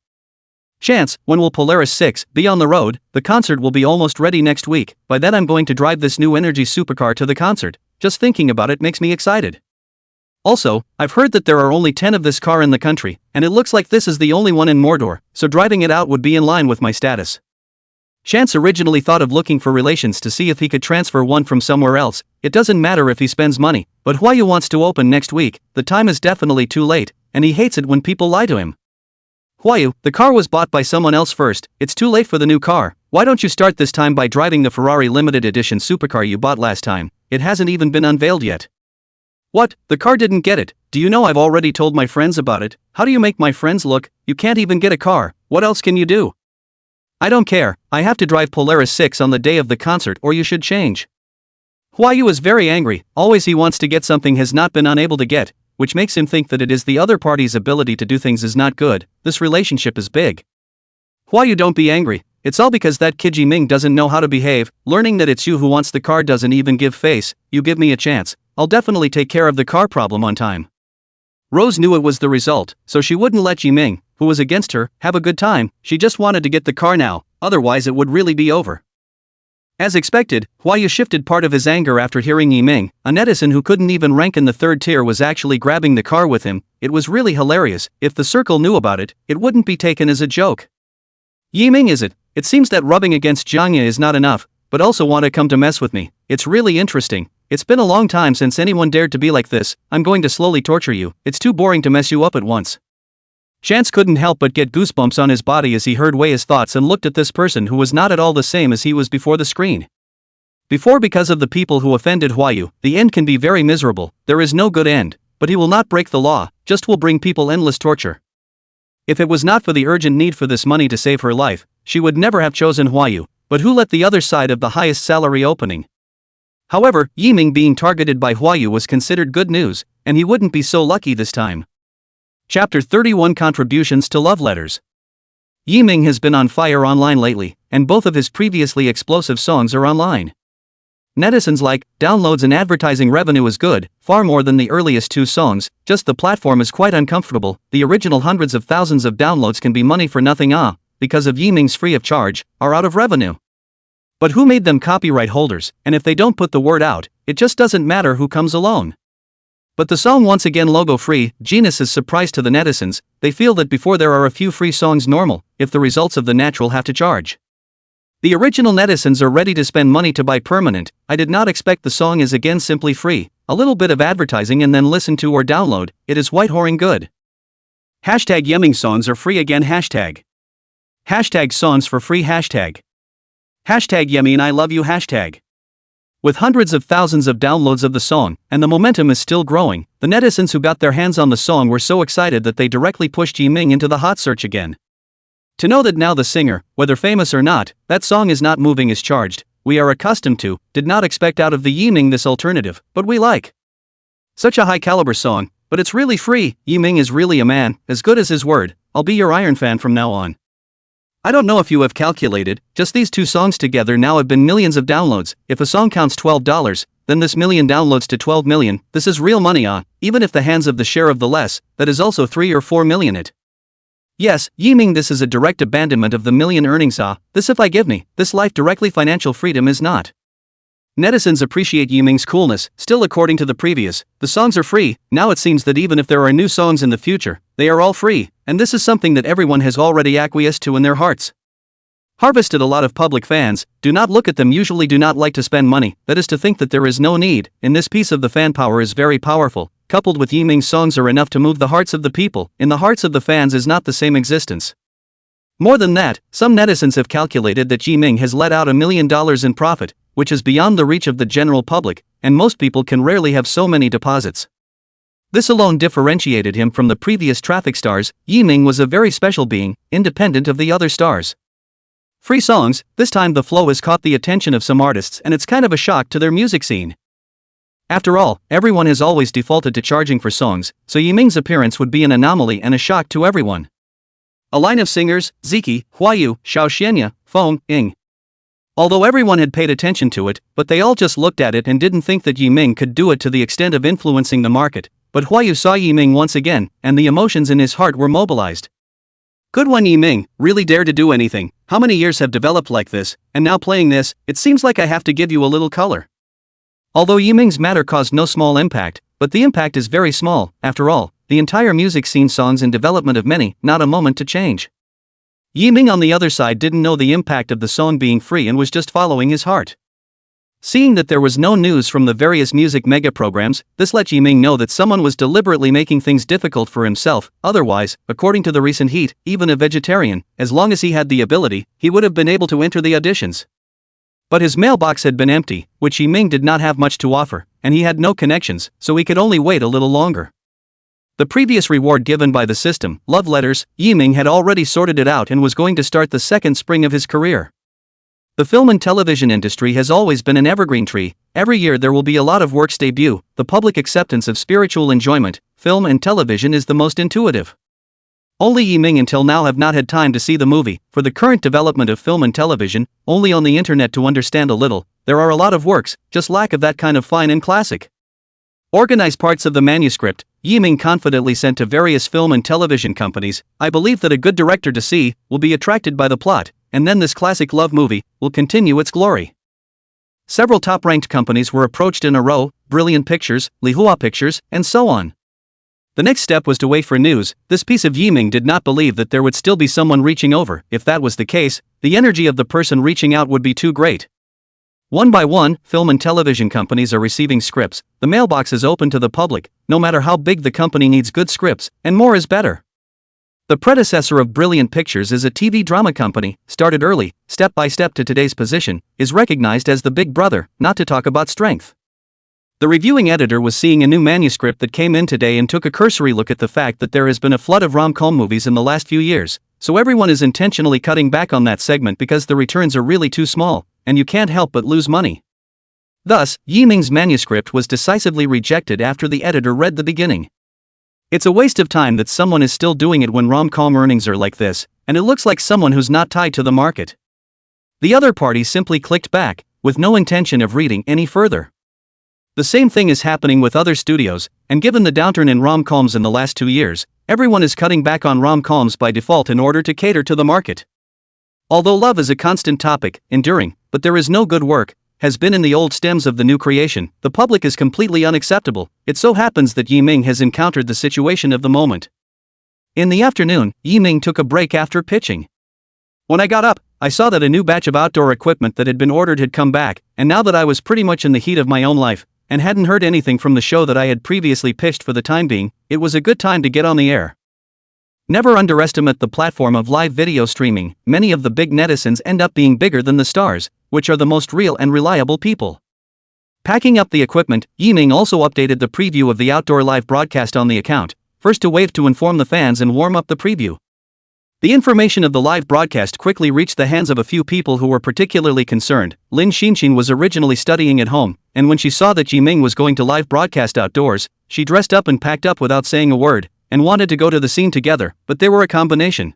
Chance, when will Polaris 6 be on the road? The concert will be almost ready next week. By then I'm going to drive this new energy supercar to the concert. Just thinking about it makes me excited. Also, I've heard that there are only 10 of this car in the country, and it looks like this is the only one in Mordor, so driving it out would be in line with my status. Chance originally thought of looking for relations to see if he could transfer one from somewhere else. It doesn't matter if he spends money, but Huayu wants to open next week. The time is definitely too late, and he hates it when people lie to him. Huayu, the car was bought by someone else first. It's too late for the new car. Why don't you start this time by driving the Ferrari limited edition supercar you bought last time? It hasn't even been unveiled yet. What? The car didn't get it? Do you know I've already told my friends about it? How do you make my friends look? You can't even get a car. What else can you do? I don't care. I have to drive Polaris 6 on the day of the concert, or you should change. Huayu is very angry. Always he wants to get something has not been unable to get, which makes him think that it is the other party's ability to do things is not good. This relationship is big. Huayu, don't be angry. It's all because that kid Yiming doesn't know how to behave. Learning that it's you who wants the car doesn't even give face. You give me a chance, I'll definitely take care of the car problem on time. Rose knew it was the result, so she wouldn't let Yiming, who was against her, have a good time. She just wanted to get the car now, otherwise it would really be over. As expected, Huayu shifted part of his anger after hearing Yiming, a netizen who couldn't even rank in the 3rd tier, was actually grabbing the car with him. It was really hilarious. If the circle knew about it, it wouldn't be taken as a joke. Yiming, is it? It seems that rubbing against Jiangya is not enough, but also want to come to mess with me. It's really interesting. It's been a long time since anyone dared to be like this. I'm going to slowly torture you. It's too boring to mess you up at once. Chance couldn't help but get goosebumps on his body as he heard Wei's thoughts and looked at this person who was not at all the same as he was before the screen. Before, because of the people who offended Huayu, the end can be very miserable. There is no good end, but he will not break the law, just will bring people endless torture. If it was not for the urgent need for this money to save her life, she would never have chosen Huayu, but who let the other side of the highest salary opening? However, Yiming being targeted by Huayu was considered good news, and he wouldn't be so lucky this time. Chapter 31, Contributions to Love Letters. Yiming has been on fire online lately, and both of his previously explosive songs are online. Netizens like, downloads and advertising revenue is good, far more than the earliest 2 songs, just the platform is quite uncomfortable. The original hundreds of thousands of downloads can be money for nothing because of Yiming's free of charge, are out of revenue. But who made them copyright holders? And if they don't put the word out, it just doesn't matter who comes alone. But the song once again logo free. Genius is surprised to the netizens. They feel that before there are a few free songs normal, if the results of the natural have to charge. The original netizens are ready to spend money to buy permanent. I did not expect the song is again simply free. A little bit of advertising and then listen to or download. It is white whoring good. Hashtag Yiming songs are free again. Hashtag songs for free. Hashtag Yiming I love you. Hashtag With hundreds of thousands of downloads of the song, and the momentum is still growing, the netizens who got their hands on the song were so excited that they directly pushed Yiming into the hot search again. To know that now the singer, whether famous or not, that song is not moving is charged, we are accustomed to, did not expect out of the Yiming this alternative, but we like. Such a high caliber song, but it's really free. Yiming is really a man, as good as his word. I'll be your Iron fan from now on. I don't know if you have calculated, just these two songs together now have been millions of downloads. If a song counts $12, then this million downloads to 12 million, this is real money even if the hands of the share of the less, that is also 3 or 4 million it. Yes, Yiming, this is a direct abandonment of the million earnings this if I give me, this life directly financial freedom is not. Netizens appreciate Yiming's coolness. Still, according to the previous, the songs are free. Now it seems that even if there are new songs in the future, they are all free, and this is something that everyone has already acquiesced to in their hearts. Harvested a lot of public fans, do not look at them, usually do not like to spend money, that is to think that there is no need. In this piece of the fan power is very powerful, coupled with Yiming's songs are enough to move the hearts of the people. In the hearts of the fans is not the same existence. More than that, some netizens have calculated that Yiming has let out $1 million in profit, which is beyond the reach of the general public, and most people can rarely have so many deposits. This alone differentiated him from the previous traffic stars. Yiming was a very special being, independent of the other stars. Free songs, this time the flow has caught the attention of some artists and it's kind of a shock to their music scene. After all, everyone has always defaulted to charging for songs, so Yiming's appearance would be an anomaly and a shock to everyone. A line of singers, Ziki, Huayu, Xiaoxianya, Feng, Ying. Although everyone had paid attention to it, but they all just looked at it and didn't think that Yiming could do it to the extent of influencing the market. But Huayu saw Yiming once again, and the emotions in his heart were mobilized. Good one, Yiming, really dare to do anything. How many years have developed like this, and now playing this, it seems like I have to give you a little color. Although Yiming's matter caused no small impact, but the impact is very small. After all, the entire music scene songs in development of many, not a moment to change. Yiming on the other side didn't know the impact of the song being free and was just following his heart. Seeing that there was no news from the various music mega programs, this let Yiming know that someone was deliberately making things difficult for himself. Otherwise, according to the recent heat, even a vegetarian, as long as he had the ability, he would have been able to enter the auditions. But his mailbox had been empty, which Yiming did not have much to offer, and he had no connections, so he could only wait a little longer. The previous reward given by the system, love letters, Yiming had already sorted it out and was going to start the second spring of his career. The film and television industry has always been an evergreen tree. Every year there will be a lot of works debut. The public acceptance of spiritual enjoyment, film and television is the most intuitive. Only Yiming until now have not had time to see the movie. For the current development of film and television, only on the internet to understand a little. There are a lot of works, just lack of that kind of fine and classic. Organized parts of the manuscript, Yiming confidently sent to various film and television companies. I believe that a good director to see will be attracted by the plot, and then this classic love movie will continue its glory. Several top-ranked companies were approached in a row, Brilliant Pictures, Lihua Pictures, and so on. The next step was to wait for news. This piece of Yiming did not believe that there would still be someone reaching over. If that was the case, the energy of the person reaching out would be too great. One by one, film and television companies are receiving scripts. The mailbox is open to the public. No matter how big the company needs good scripts, and more is better. The predecessor of Brilliant Pictures is a TV drama company, started early, step by step to today's position, is recognized as the big brother, not to talk about strength. The reviewing editor was seeing a new manuscript that came in today and took a cursory look at the fact that there has been a flood of rom-com movies in the last few years, so everyone is intentionally cutting back on that segment because the returns are really too small, and you can't help but lose money. Thus, Yiming's manuscript was decisively rejected after the editor read the beginning. It's a waste of time that someone is still doing it when rom-com earnings are like this, and it looks like someone who's not tied to the market. The other party simply clicked back, with no intention of reading any further. The same thing is happening with other studios, and given the downturn in rom-coms in the last 2 years, everyone is cutting back on rom-coms by default in order to cater to the market. Although love is a constant topic, enduring, but there is no good work, has been in the old stems of the new creation, the public is completely unacceptable. It so happens that Yiming has encountered the situation of the moment. In the afternoon, Yiming took a break after pitching. When I got up, I saw that a new batch of outdoor equipment that had been ordered had come back, and now that I was pretty much in the heat of my own life, and hadn't heard anything from the show that I had previously pitched for the time being, it was a good time to get on the air. Never underestimate the platform of live video streaming. Many of the big netizens end up being bigger than the stars, which are the most real and reliable people. Packing up the equipment, Yiming also updated the preview of the outdoor live broadcast on the account, first to wave to inform the fans and warm up the preview. The information of the live broadcast quickly reached the hands of a few people who were particularly concerned. Lin Xinxin was originally studying at home, and when she saw that Yiming was going to live broadcast outdoors, she dressed up and packed up without saying a word, and wanted to go to the scene together, but they were a combination.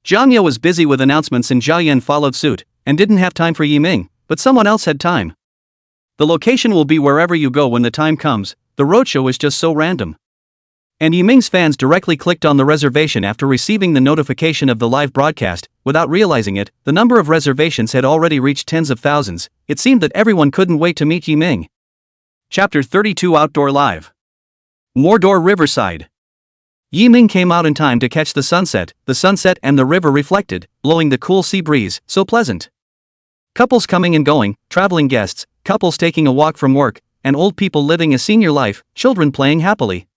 Zhang Ye was busy with announcements and Zhao Yan followed suit, and didn't have time for Yiming, but someone else had time. The location will be wherever you go when the time comes. The roadshow is just so random. And Yiming's fans directly clicked on the reservation after receiving the notification of the live broadcast. Without realizing it, the number of reservations had already reached tens of thousands. It seemed that everyone couldn't wait to meet Yiming. Chapter 32 Outdoor Live. Mordor Riverside. Yiming came out in time to catch the sunset and the river reflected, blowing the cool sea breeze, so pleasant. Couples coming and going, traveling guests, couples taking a walk from work, and old people living a senior life, children playing happily.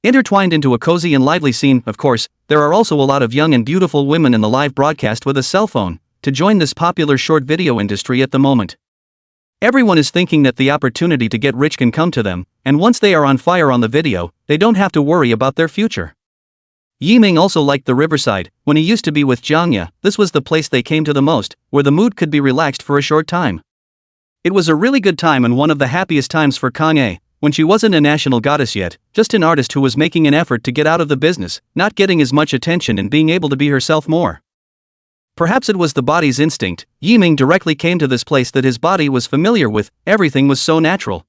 Intertwined into a cozy and lively scene, of course, there are also a lot of young and beautiful women in the live broadcast with a cell phone, to join this popular short video industry at the moment. Everyone is thinking that the opportunity to get rich can come to them, and once they are on fire on the video, they don't have to worry about their future. Yiming also liked the riverside. When he used to be with Zhang Ye, this was the place they came to the most, where the mood could be relaxed for a short time. It was a really good time and one of the happiest times for Kang A, when she wasn't a national goddess yet, just an artist who was making an effort to get out of the business, not getting as much attention and being able to be herself more. Perhaps it was the body's instinct. Yiming directly came to this place that his body was familiar with. Everything was so natural.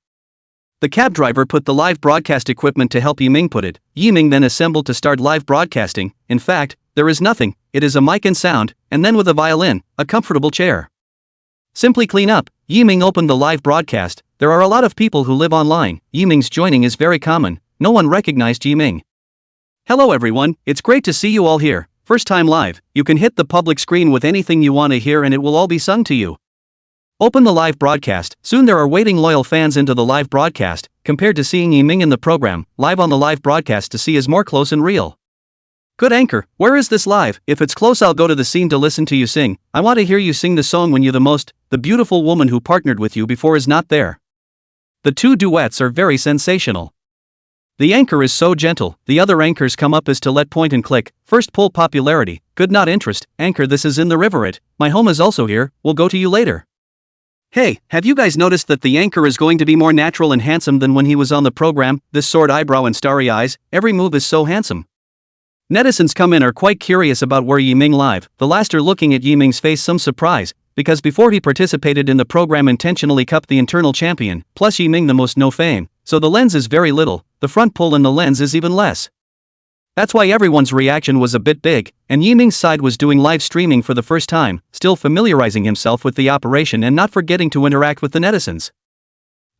The cab driver put the live broadcast equipment to help Yiming put it. Yiming then assembled to start live broadcasting. In fact, there is nothing, it is a mic and sound, and then with a violin, a comfortable chair. Simply clean up. Yiming opened the live broadcast. There are a lot of people who live online. Yiming's joining is very common. No one recognized Yiming. Hello everyone, it's great to see you all here. First time live, you can hit the public screen with anything you want to hear and it will all be sung to you. Open the live broadcast. Soon there are waiting loyal fans into the live broadcast. Compared to seeing Yiming in the program, live on the live broadcast to see is more close and real. Good anchor, where is this live? If it's close I'll go to the scene to listen to you sing. I want to hear you sing the song when you the beautiful woman who partnered with you before is not there. The two duets are very sensational. The anchor is so gentle, the other anchors come up as to let point and click. First pull popularity, good not interest. Anchor this is in the river my home is also here, we'll go to you later. Hey, have you guys noticed that the anchor is going to be more natural and handsome than when he was on the program? This sword eyebrow and starry eyes, every move is so handsome. Netizens come in are quite curious about where Yiming live. The last are looking at Yiming's face some surprise, because before he participated in the program intentionally cupped the internal champion, plus Yiming the most no fame, so the lens is very little, the front pull in the lens is even less. That's why everyone's reaction was a bit big, and Yiming's side was doing live streaming for the first time, still familiarizing himself with the operation and not forgetting to interact with the netizens.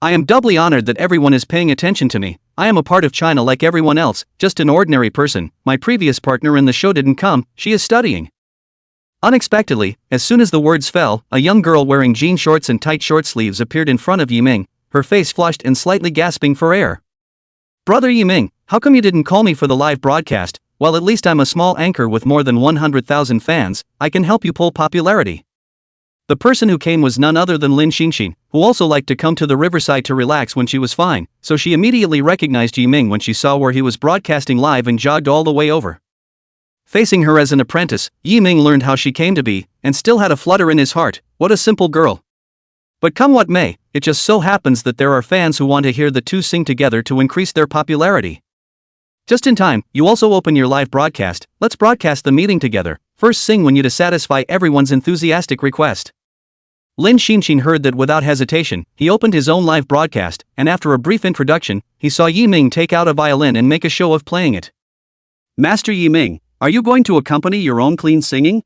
I am doubly honored that everyone is paying attention to me. I am a part of China like everyone else, just an ordinary person. My previous partner in the show didn't come, she is studying. Unexpectedly, as soon as the words fell, a young girl wearing jean shorts and tight short sleeves appeared in front of Yiming, her face flushed and slightly gasping for air. Brother Yiming, how come you didn't call me for the live broadcast? Well, at least I'm a small anchor with more than 100,000 fans, I can help you pull popularity. The person who came was none other than Lin Xinxin, who also liked to come to the riverside to relax when she was fine, so she immediately recognized Yiming when she saw where he was broadcasting live and jogged all the way over. Facing her as an apprentice, Yiming learned how she came to be, and still had a flutter in his heart. What a simple girl. But come what may, it just so happens that there are fans who want to hear the two sing together to increase their popularity. Just in time, you also open your live broadcast. Let's broadcast the meeting together. First sing when you to satisfy everyone's enthusiastic request. Lin Xinxin heard that without hesitation, he opened his own live broadcast, and after a brief introduction, he saw Yiming take out a violin and make a show of playing it. Master Yiming, are you going to accompany your own clean singing?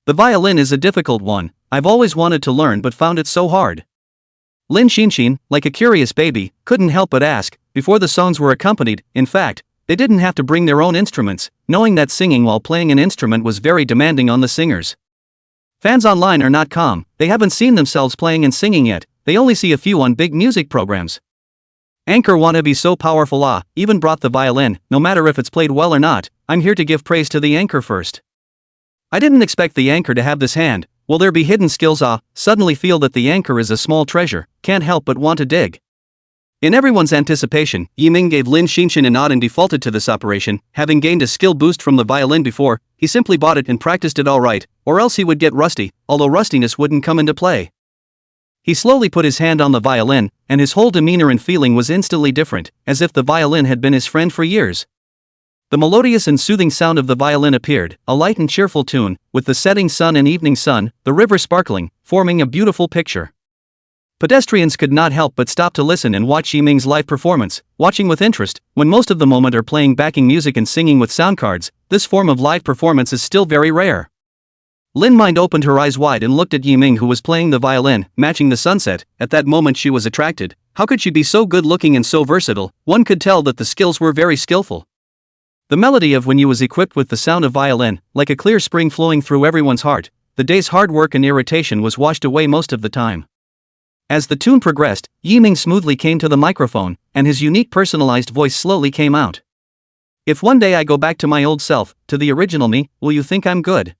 The violin is a difficult one, I've always wanted to learn but found it so hard. Lin Xinxin, like a curious baby, couldn't help but ask, before the songs were accompanied. In fact, they didn't have to bring their own instruments, knowing that singing while playing an instrument was very demanding on the singers. Fans online are not calm, they haven't seen themselves playing and singing yet, they only see a few on big music programs. Anchor wanna be so powerful, even brought the violin, no matter if it's played well or not, I'm here to give praise to the anchor first. I didn't expect the anchor to have this hand, Will there be hidden skills? Suddenly feel that the anchor is a small treasure, can't help but want to dig. In everyone's anticipation, Yiming gave Lin Xingshan a nod and defaulted to this operation. Having gained a skill boost from the violin before, he simply bought it and practiced it alright, or else he would get rusty, although rustiness wouldn't come into play. He slowly put his hand on the violin, and his whole demeanor and feeling was instantly different, as if the violin had been his friend for years. The melodious and soothing sound of the violin appeared, a light and cheerful tune, with the setting sun and evening sun, the river sparkling, forming a beautiful picture. Pedestrians could not help but stop to listen and watch Yiming's live performance, watching with interest. When most of the moment are playing backing music and singing with sound cards, this form of live performance is still very rare. Lin Mind opened her eyes wide and looked at Yiming, who was playing the violin, matching the sunset. At that moment she was attracted. How could she be so good looking and so versatile? One could tell that the skills were very skillful. The melody of When You was equipped with the sound of violin, like a clear spring flowing through everyone's heart. The day's hard work and irritation was washed away most of the time. As the tune progressed, Yiming smoothly came to the microphone, and his unique personalized voice slowly came out. If one day I go back to my old self, to the original me, will you think I'm good?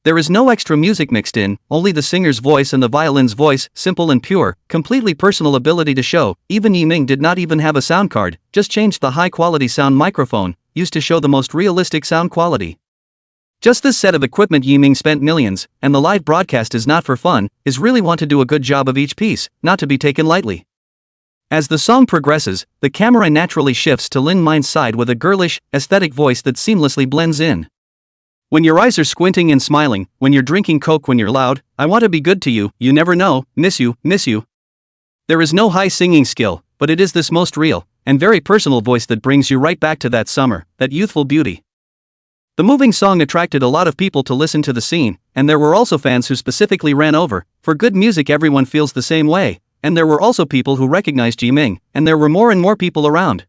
There is no extra music mixed in, only the singer's voice and the violin's voice, simple and pure, completely personal ability to show. Even Yiming did not even have a sound card, just changed the high-quality sound microphone, used to show the most realistic sound quality. Just this set of equipment Yiming spent millions, and the live broadcast is not for fun, is really want to do a good job of each piece, not to be taken lightly. As the song progresses, the camera naturally shifts to Lin Mind's side with a girlish, aesthetic voice that seamlessly blends in. When your eyes are squinting and smiling, when you're drinking Coke, when you're loud, I want to be good to you, you never know, miss you, miss you. There is no high singing skill, but it is this most real, and very personal voice that brings you right back to that summer, that youthful beauty. The moving song attracted a lot of people to listen to the scene, and there were also fans who specifically ran over. For good music everyone feels the same way, and there were also people who recognized Yiming, and there were more and more people around.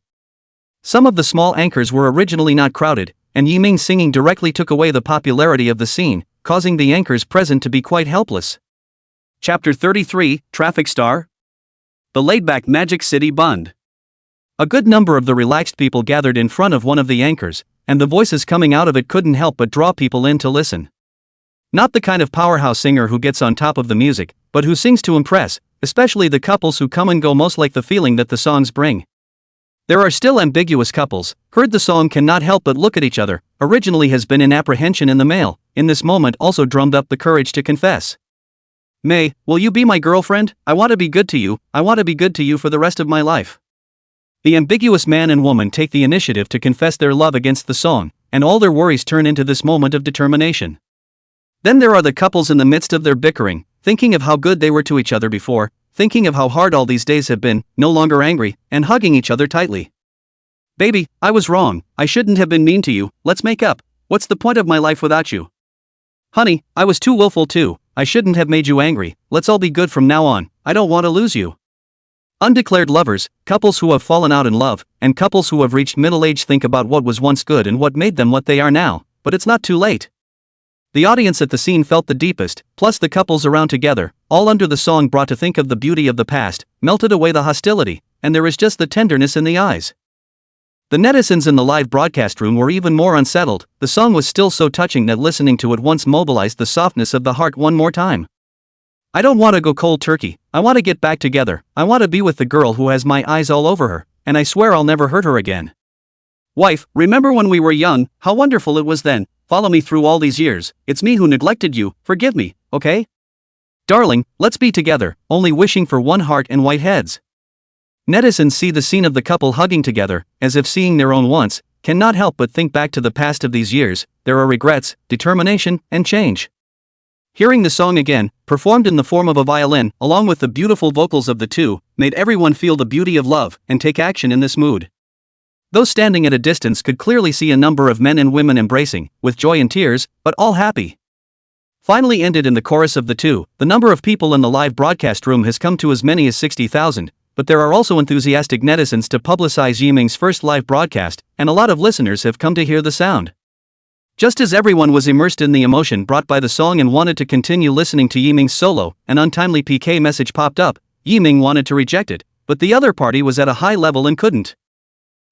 Some of the small anchors were originally not crowded, and Yiming singing directly took away the popularity of the scene, causing the anchors present to be quite helpless. Chapter 33, Traffic Star. The laid-back Magic City Bund. A good number of the relaxed people gathered in front of one of the anchors, and the voices coming out of it couldn't help but draw people in to listen. Not the kind of powerhouse singer who gets on top of the music, but who sings to impress, especially the couples who come and go most like the feeling that the songs bring. There are still ambiguous couples, heard the song cannot help but look at each other, originally has been in apprehension in the male, in this moment also drummed up the courage to confess. May, will you be my girlfriend? I want to be good to you, I want to be good to you for the rest of my life. The ambiguous man and woman take the initiative to confess their love against the song, and all their worries turn into this moment of determination. Then there are the couples in the midst of their bickering, thinking of how good they were to each other before, thinking of how hard all these days have been, no longer angry, and hugging each other tightly. Baby, I was wrong, I shouldn't have been mean to you, let's make up, what's the point of my life without you? Honey, I was too willful too, I shouldn't have made you angry, let's all be good from now on, I don't want to lose you. Undeclared lovers, couples who have fallen out in love, and couples who have reached middle age think about what was once good and what made them what they are now, but it's not too late. The audience at the scene felt the deepest, plus the couples around together, all under the song brought to think of the beauty of the past, melted away the hostility, and there is just the tenderness in the eyes. The netizens in the live broadcast room were even more unsettled. The song was still so touching that listening to it once mobilized the softness of the heart one more time. I don't want to go cold turkey, I want to get back together, I want to be with the girl who has my eyes all over her, and I swear I'll never hurt her again. Wife, remember when we were young, how wonderful it was then, follow me through all these years, it's me who neglected you, forgive me, okay? Darling, let's be together, only wishing for one heart and white heads. Netizens see the scene of the couple hugging together, as if seeing their own once, cannot help but think back to the past of these years, there are regrets, determination, and change. Hearing the song again, performed in the form of a violin, along with the beautiful vocals of the two, made everyone feel the beauty of love, and take action in this mood. Those standing at a distance could clearly see a number of men and women embracing, with joy and tears, but all happy. Finally ended in the chorus of the two, the number of people in the live broadcast room has come to as many as 60,000, but there are also enthusiastic netizens to publicize Yiming's first live broadcast, and a lot of listeners have come to hear the sound. Just as everyone was immersed in the emotion brought by the song and wanted to continue listening to Yiming's solo, an untimely PK message popped up. Yiming wanted to reject it, but the other party was at a high level and couldn't.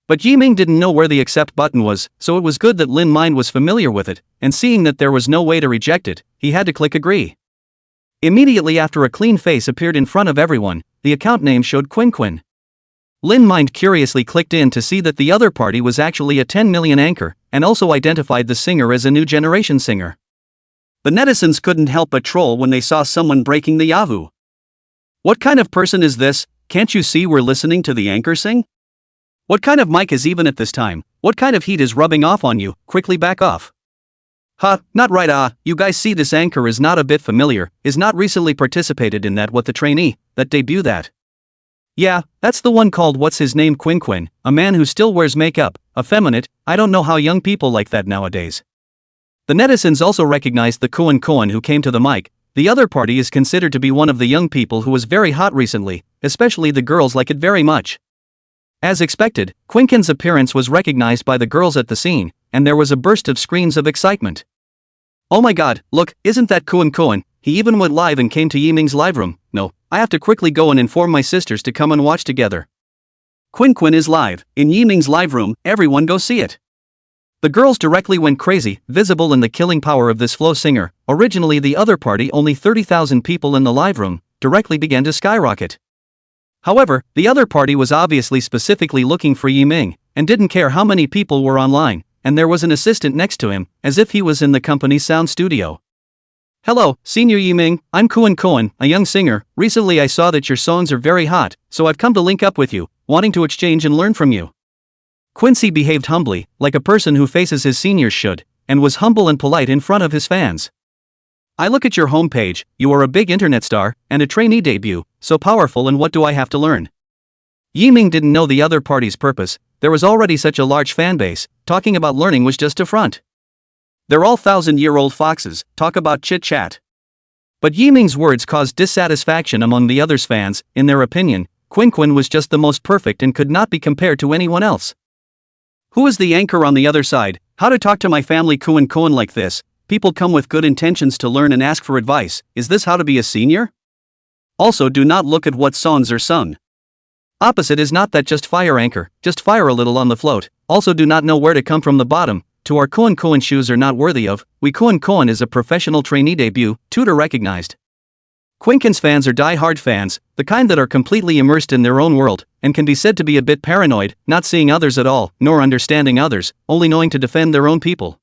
But Yiming didn't know where the accept button was, so it was good that Lin Mind was familiar with it, and seeing that there was no way to reject it, he had to click agree. Immediately after a clean face appeared in front of everyone, the account name showed Quinn. Lin mind curiously clicked in to see that the other party was actually a 10 million anchor, and also identified the singer as a new generation singer. The netizens couldn't help but troll when they saw someone breaking the Yahoo. What kind of person is this? Can't you see we're listening to the anchor sing? What kind of mic is even at this time? What kind of heat is rubbing off on you? Quickly back off. Not right. You guys see this anchor is not a bit familiar, is not recently participated in that what the trainee, that debut that. Yeah, that's the one called what's his name Quinn, a man who still wears makeup, effeminate. I don't know how young people like that nowadays. The netizens also recognized the Quinn who came to the mic. The other party is considered to be one of the young people who was very hot recently, especially the girls like it very much. As expected, Quinn's appearance was recognized by the girls at the scene, and there was a burst of screams of excitement. Oh my god, look, isn't that Quinn? He even went live and came to Yiming's live room. No, I have to quickly go and inform my sisters to come and watch together. Quinn is live, in Yiming's live room, everyone go see it. The girls directly went crazy, visible in the killing power of this flow singer. Originally the other party only 30,000 people in the live room, directly began to skyrocket. However, the other party was obviously specifically looking for Yiming, and didn't care how many people were online, and there was an assistant next to him, as if he was in the company's sound studio. Hello, Senior Yiming, I'm Quinn, a young singer. Recently I saw that your songs are very hot, so I've come to link up with you, wanting to exchange and learn from you. Quincy behaved humbly, like a person who faces his seniors should, and was humble and polite in front of his fans. I look at your homepage, you are a big internet star, and a trainee debut, so powerful, and what do I have to learn? Yiming didn't know the other party's purpose. There was already such a large fanbase, talking about learning was just a front. They're all 1,000-year-old foxes, talk about chit-chat. But Yiming's words caused dissatisfaction among the others' fans. In their opinion, Quinn was just the most perfect and could not be compared to anyone else. Who is the anchor on the other side? How to talk to my family Quinn like this? People come with good intentions to learn and ask for advice. Is this how to be a senior? Also, do not look at what songs are sung. Opposite is not that just fire anchor, just fire a little on the float. Also do not know where to come from the bottom. To our Quinn shoes are not worthy of. We Quinn is a professional trainee debut, tutor recognized. Quinn's fans are die-hard fans, the kind that are completely immersed in their own world, and can be said to be a bit paranoid, not seeing others at all, nor understanding others, only knowing to defend their own people.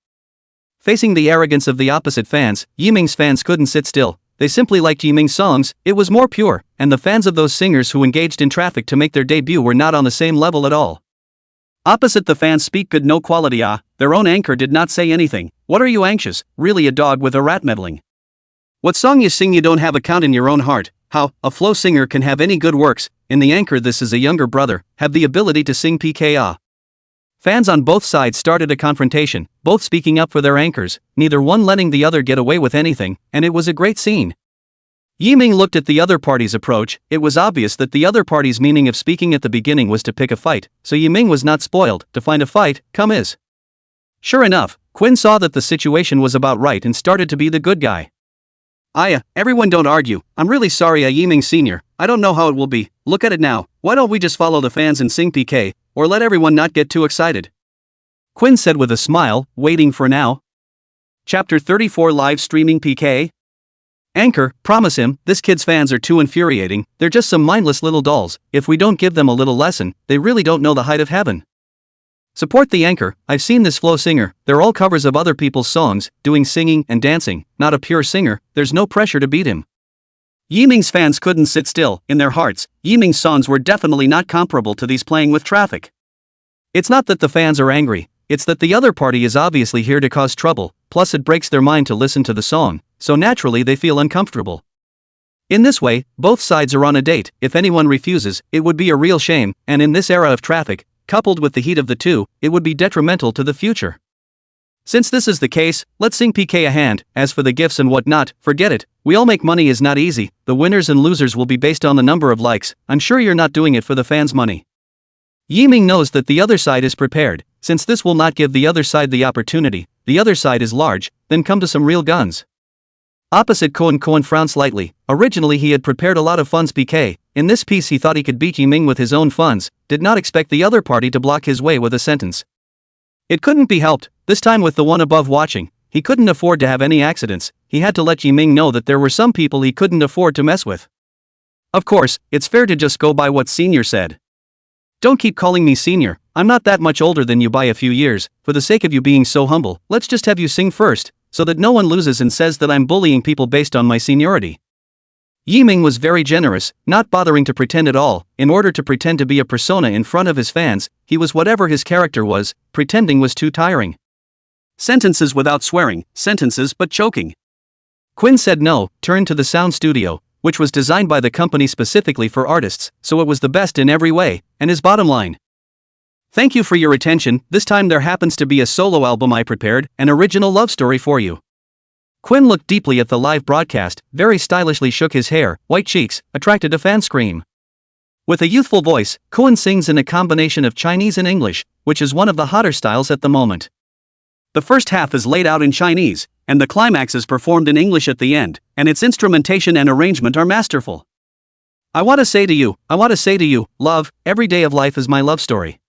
Facing the arrogance of the opposite fans, Yiming's fans couldn't sit still. They simply liked Yiming's songs, it was more pure, and the fans of those singers who engaged in traffic to make their debut were not on the same level at all. Opposite the fans speak good no quality their own anchor did not say anything. What are you anxious, really a dog with a rat meddling? What song you sing you don't have a count in your own heart. How, a flow singer can have any good works, in the anchor this is a younger brother, have the ability to sing PK. Fans on both sides started a confrontation, both speaking up for their anchors, neither one letting the other get away with anything, and it was a great scene. Yiming looked at the other party's approach. It was obvious that the other party's meaning of speaking at the beginning was to pick a fight, so Yiming was not spoiled. To find a fight, come is. Sure enough, Quinn saw that the situation was about right and started to be the good guy. Everyone don't argue. I'm really sorry Yiming Sr. I don't know how it will be. Look at it now. Why don't we just follow the fans and sing PK, or let everyone not get too excited? Quinn said with a smile, waiting for now. Chapter 34 Live Streaming PK. Anchor, promise him, this kid's fans are too infuriating, they're just some mindless little dolls. If we don't give them a little lesson, they really don't know the height of heaven. Support the anchor. I've seen this flow singer, they're all covers of other people's songs, doing singing and dancing, not a pure singer, there's no pressure to beat him. Yiming's fans couldn't sit still. In their hearts, Yiming's songs were definitely not comparable to these playing with traffic. It's not that the fans are angry, it's that the other party is obviously here to cause trouble, plus it breaks their mind to listen to the song, so naturally they feel uncomfortable. In this way, both sides are on a date. If anyone refuses, it would be a real shame, and in this era of traffic, coupled with the heat of the two, it would be detrimental to the future. Since this is the case, let's sing PK a hand. As for the gifts and whatnot, forget it. We all make money is not easy. The winners and losers will be based on the number of likes. I'm sure you're not doing it for the fans' money. Yiming knows that the other side is prepared. Since this will not give the other side the opportunity, the other side is large, then come to some real guns. Opposite Quinn frowned slightly. Originally he had prepared a lot of funds PK. In this piece he thought he could beat Yiming with his own funds, did not expect the other party to block his way with a sentence. It couldn't be helped, this time with the one above watching. he couldn't afford to have any accidents. He had to let Yiming know that there were some people he couldn't afford to mess with. Of course, it's fair to just go by what Senior said. Don't keep calling me Senior, I'm not that much older than you by a few years. For the sake of you being so humble, let's just have you sing first, so that no one loses and says that I'm bullying people based on my seniority. Yiming was very generous, not bothering to pretend at all. In order to pretend to be a persona in front of his fans, he was whatever his character was. Pretending was too tiring. Sentences without swearing, sentences but choking. Quinn said no, turned to the sound studio, which was designed by the company specifically for artists, so it was the best in every way, and his bottom line. Thank you for your attention. This time there happens to be a solo album I prepared, an original love story for you. Quinn looked deeply at the live broadcast, very stylishly shook his hair, white cheeks, attracted a fan scream. With a youthful voice, Quinn sings in a combination of Chinese and English, which is one of the hotter styles at the moment. The first half is laid out in Chinese, and the climax is performed in English at the end, and its instrumentation and arrangement are masterful. I want to say to you, love, every day of life is my love story.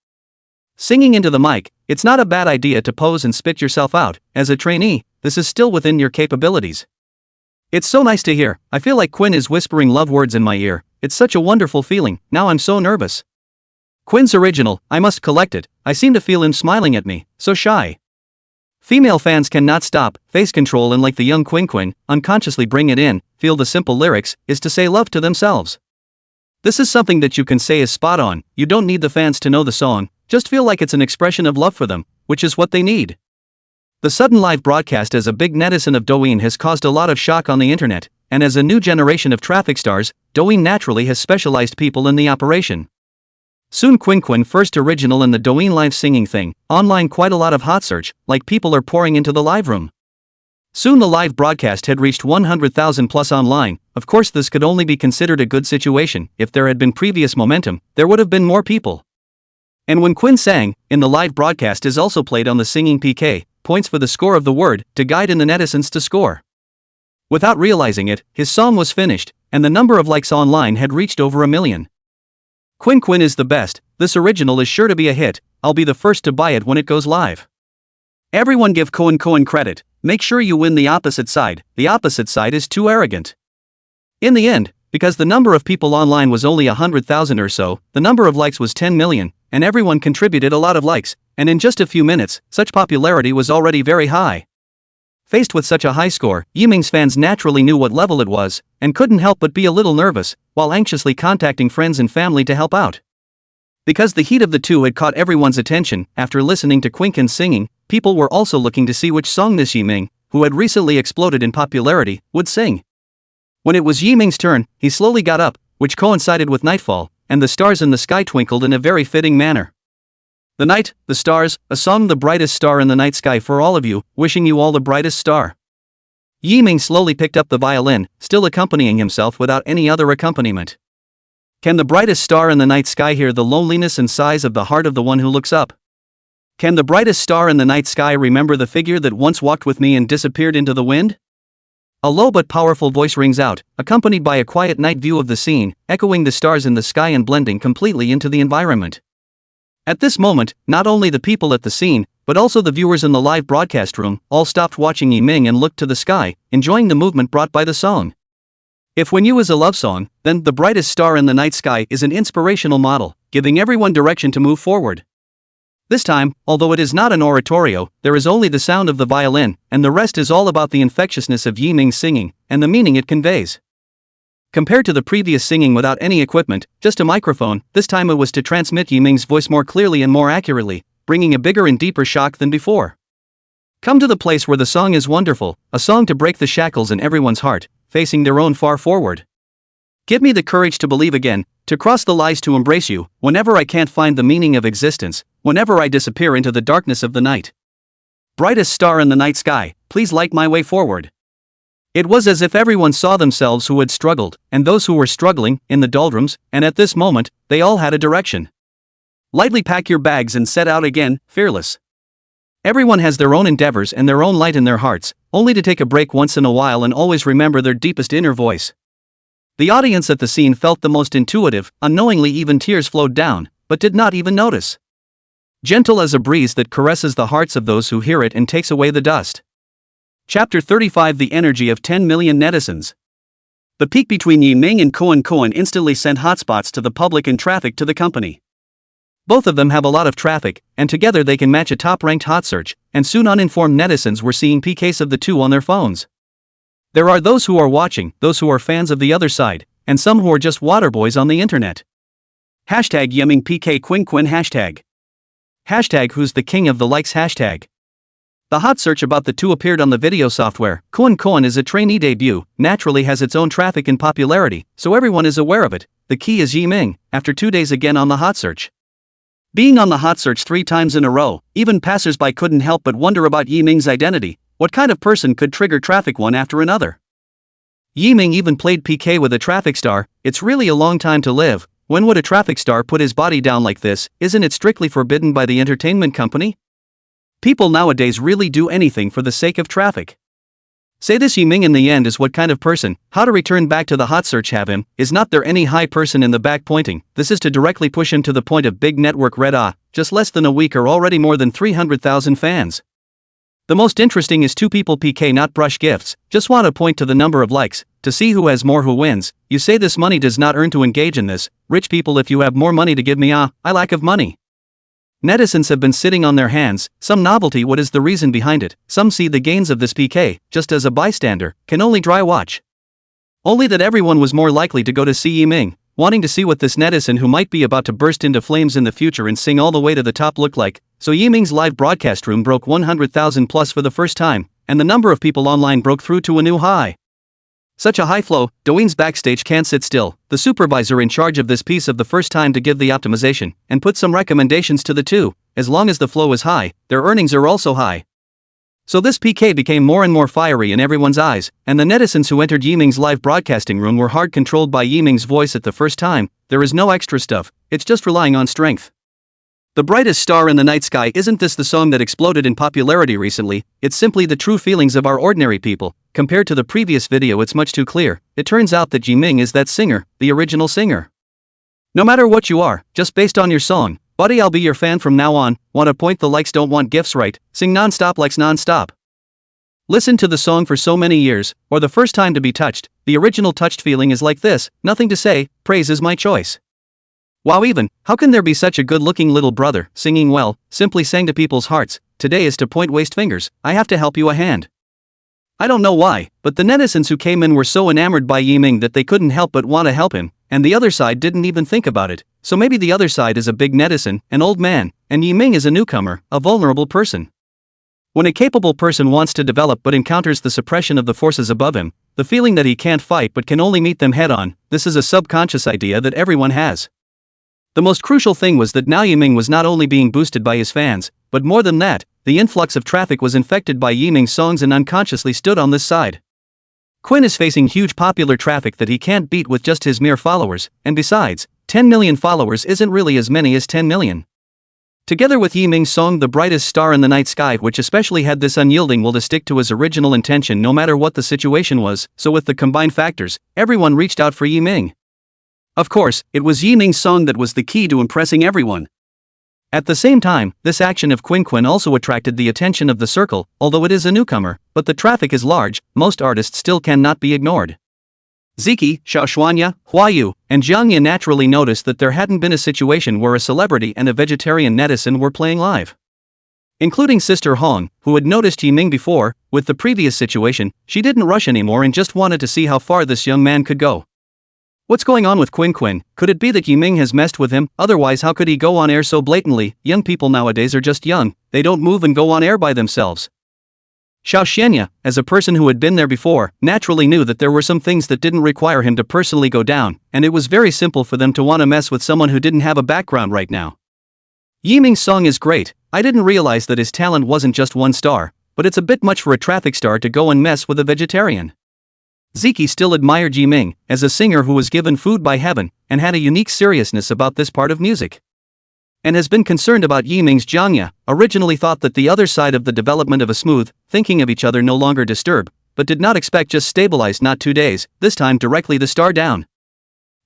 Singing into the mic, it's not a bad idea to pose and spit yourself out. As a trainee, this is still within your capabilities. It's so nice to hear. I feel like Quinn is whispering love words in my ear. It's such a wonderful feeling. Now I'm so nervous. Quinn's original, I must collect it. I seem to feel him smiling at me, so shy. Female fans cannot stop, face control, and like the young Quinn, unconsciously bring it in, feel the simple lyrics, is to say love to themselves. This is something that you can say is spot on. You don't need the fans to know the song, just feel like it's an expression of love for them, which is what they need. The sudden live broadcast as a big netizen of Douyin has caused a lot of shock on the internet, and as a new generation of traffic stars, Douyin naturally has specialized people in the operation. Soon Quinn first original in the Douyin live singing thing, online quite a lot of hot search, like people are pouring into the live room. Soon the live broadcast had reached 100,000 plus online. Of course this could only be considered a good situation. If there had been previous momentum, there would have been more people. And when Quinn sang, in the live broadcast is also played on the singing PK, points for the score of the word, to guide in the netizens to score. Without realizing it, his song was finished, and the number of likes online had reached over 1 million. Quinn is the best, this original is sure to be a hit, I'll be the first to buy it when it goes live. Everyone give Quinn credit, make sure you win the opposite side is too arrogant. In the end, because the number of people online was only 100,000 or so, the number of likes was 10 million, and everyone contributed a lot of likes, and in just a few minutes, such popularity was already very high. Faced with such a high score, Yiming's fans naturally knew what level it was, and couldn't help but be a little nervous, while anxiously contacting friends and family to help out. Because the heat of the two had caught everyone's attention, after listening to Quinken's singing, people were also looking to see which song this Yiming, who had recently exploded in popularity, would sing. When it was Yiming's turn, he slowly got up, which coincided with nightfall, and the stars in the sky twinkled in a very fitting manner. The night, the stars, a song, the brightest star in the night sky for all of you, wishing you all the brightest star. Yiming slowly picked up the violin, still accompanying himself without any other accompaniment. Can the brightest star in the night sky hear the loneliness and sighs of the heart of the one who looks up? Can the brightest star in the night sky remember the figure that once walked with me and disappeared into the wind? A low but powerful voice rings out, accompanied by a quiet night view of the scene, echoing the stars in the sky and blending completely into the environment. At this moment, not only the people at the scene, but also the viewers in the live broadcast room, all stopped watching Yiming and looked to the sky, enjoying the movement brought by the song. If When You is a love song, then The Brightest Star in the Night Sky is an inspirational model, giving everyone direction to move forward. This time, although it is not an oratorio, there is only the sound of the violin, and the rest is all about the infectiousness of Yiming's singing, and the meaning it conveys. Compared to the previous singing without any equipment, just a microphone, this time it was to transmit Yiming's voice more clearly and more accurately, bringing a bigger and deeper shock than before. Come to the place where the song is wonderful, a song to break the shackles in everyone's heart, facing their own far forward. Give me the courage to believe again, to cross the lies, to embrace you, whenever I can't find the meaning of existence, whenever I disappear into the darkness of the night. Brightest star in the night sky, please light my way forward. It was as if everyone saw themselves who had struggled, and those who were struggling, in the doldrums, and at this moment, they all had a direction. Lightly pack your bags and set out again, fearless. Everyone has their own endeavors and their own light in their hearts, only to take a break once in a while and always remember their deepest inner voice. The audience at the scene felt the most intuitive, unknowingly even tears flowed down, but did not even notice. Gentle as a breeze that caresses the hearts of those who hear it and takes away the dust. Chapter 35 The Energy of 10 Million Netizens. The peak between Yiming and Koen instantly sent hotspots to the public and traffic to the company. Both of them have a lot of traffic, and together they can match a top-ranked hot search, and soon uninformed netizens were seeing PKs of the two on their phones. There are those who are watching, those who are fans of the other side, and some who are just waterboys on the internet. Hashtag Yiming PK Quinn hashtag. Hashtag Who's the King of the Likes hashtag. The hot search about the two appeared on the video software. Koen is a trainee debut, naturally has its own traffic and popularity, so everyone is aware of it. The key is Yiming, after 2 days again on the hot search. Being on the hot search 3 times in a row, even passersby couldn't help but wonder about Yiming's identity. What kind of person could trigger traffic one after another? Yiming even played PK with a traffic star. It's really a long time to live. When would a traffic star put his body down like this? Isn't it strictly forbidden by the entertainment company? People nowadays really do anything for the sake of traffic. Say this Yiming in the end is what kind of person? How to return back to the hot search have him? Is not there any high person in the back pointing? This is to directly push him to the point of big network red just less than a week are already more than 300,000 fans. The most interesting is 2 people PK not brush gifts, just want to point to the number of likes, to see who has more who wins. You say this money does not earn to engage in this, rich people if you have more money to give me I lack of money. Netizens have been sitting on their hands, some novelty. What is the reason behind it? Some see the gains of this PK, just as a bystander, can only dry watch. Only that everyone was more likely to go to see Yiming, wanting to see what this netizen who might be about to burst into flames in the future and sing all the way to the top look like. So Yiming's live broadcast room broke 100,000 plus for the first time, and the number of people online broke through to a new high. Such a high flow, Douyin's backstage can't sit still. The supervisor in charge of this piece of the first time to give the optimization, and put some recommendations to the two. As long as the flow is high, their earnings are also high. So this PK became more and more fiery in everyone's eyes, and the netizens who entered Yiming's live broadcasting room were hard controlled by Yiming's voice at the first time. There is no extra stuff, it's just relying on strength. The brightest star in the night sky. Isn't this the song that exploded in popularity recently? It's simply the true feelings of our ordinary people. Compared to the previous video, it's much too clear. It turns out that Yiming is that singer, the original singer. No matter what you are, just based on your song, buddy, I'll be your fan from now on. Want to point the likes, don't want gifts, right? Sing non-stop likes non-stop. Listen to the song for so many years, or the first time to be touched. The original touched feeling is like this, nothing to say, praise is my choice. Wow, even, how can there be such a good-looking little brother, singing well, simply sang to people's hearts. Today is to point waste fingers, I have to help you a hand. I don't know why, but the netizens who came in were so enamored by Yiming that they couldn't help but want to help him, and the other side didn't even think about it. So maybe the other side is a big netizen, an old man, and Yiming is a newcomer, a vulnerable person. When a capable person wants to develop but encounters the suppression of the forces above him, the feeling that he can't fight but can only meet them head-on, this is a subconscious idea that everyone has. The most crucial thing was that now Yiming was not only being boosted by his fans, but more than that, the influx of traffic was infected by Yiming's songs and unconsciously stood on this side. Quinn is facing huge popular traffic that he can't beat with just his mere followers, and besides, 10 million followers isn't really as many as 10 million. Together with Yiming's song The Brightest Star in the Night Sky, which especially had this unyielding will to stick to his original intention no matter what the situation was, so with the combined factors, everyone reached out for Yiming. Of course, it was Yiming's song that was the key to impressing everyone. At the same time, this action of Quinn also attracted the attention of the circle, although it is a newcomer, but the traffic is large, most artists still cannot be ignored. Ziki, Xiaoshuanya, Huayu, and Jiangya naturally noticed that there hadn't been a situation where a celebrity and a vegetarian netizen were playing live. Including Sister Hong, who had noticed Yiming before. With the previous situation, she didn't rush anymore and just wanted to see how far this young man could go. What's going on with Quinn? Could it be that Yiming has messed with him? Otherwise, how could he go on air so blatantly? Young people nowadays are just young, they don't move and go on air by themselves. Xiaoxianya, as a person who had been there before, naturally knew that there were some things that didn't require him to personally go down, and it was very simple for them to want to mess with someone who didn't have a background right now. Yiming's song is great. I didn't realize that his talent wasn't just 1 star, but it's a bit much for a traffic star to go and mess with a vegetarian. Ziki still admired Yiming, as a singer who was given food by heaven, and had a unique seriousness about this part of music. And has been concerned about Yiming's Jiangya, originally thought that the other side of the development of a smooth, thinking of each other no longer disturb, but did not expect just stabilized not 2 days, this time directly the star down.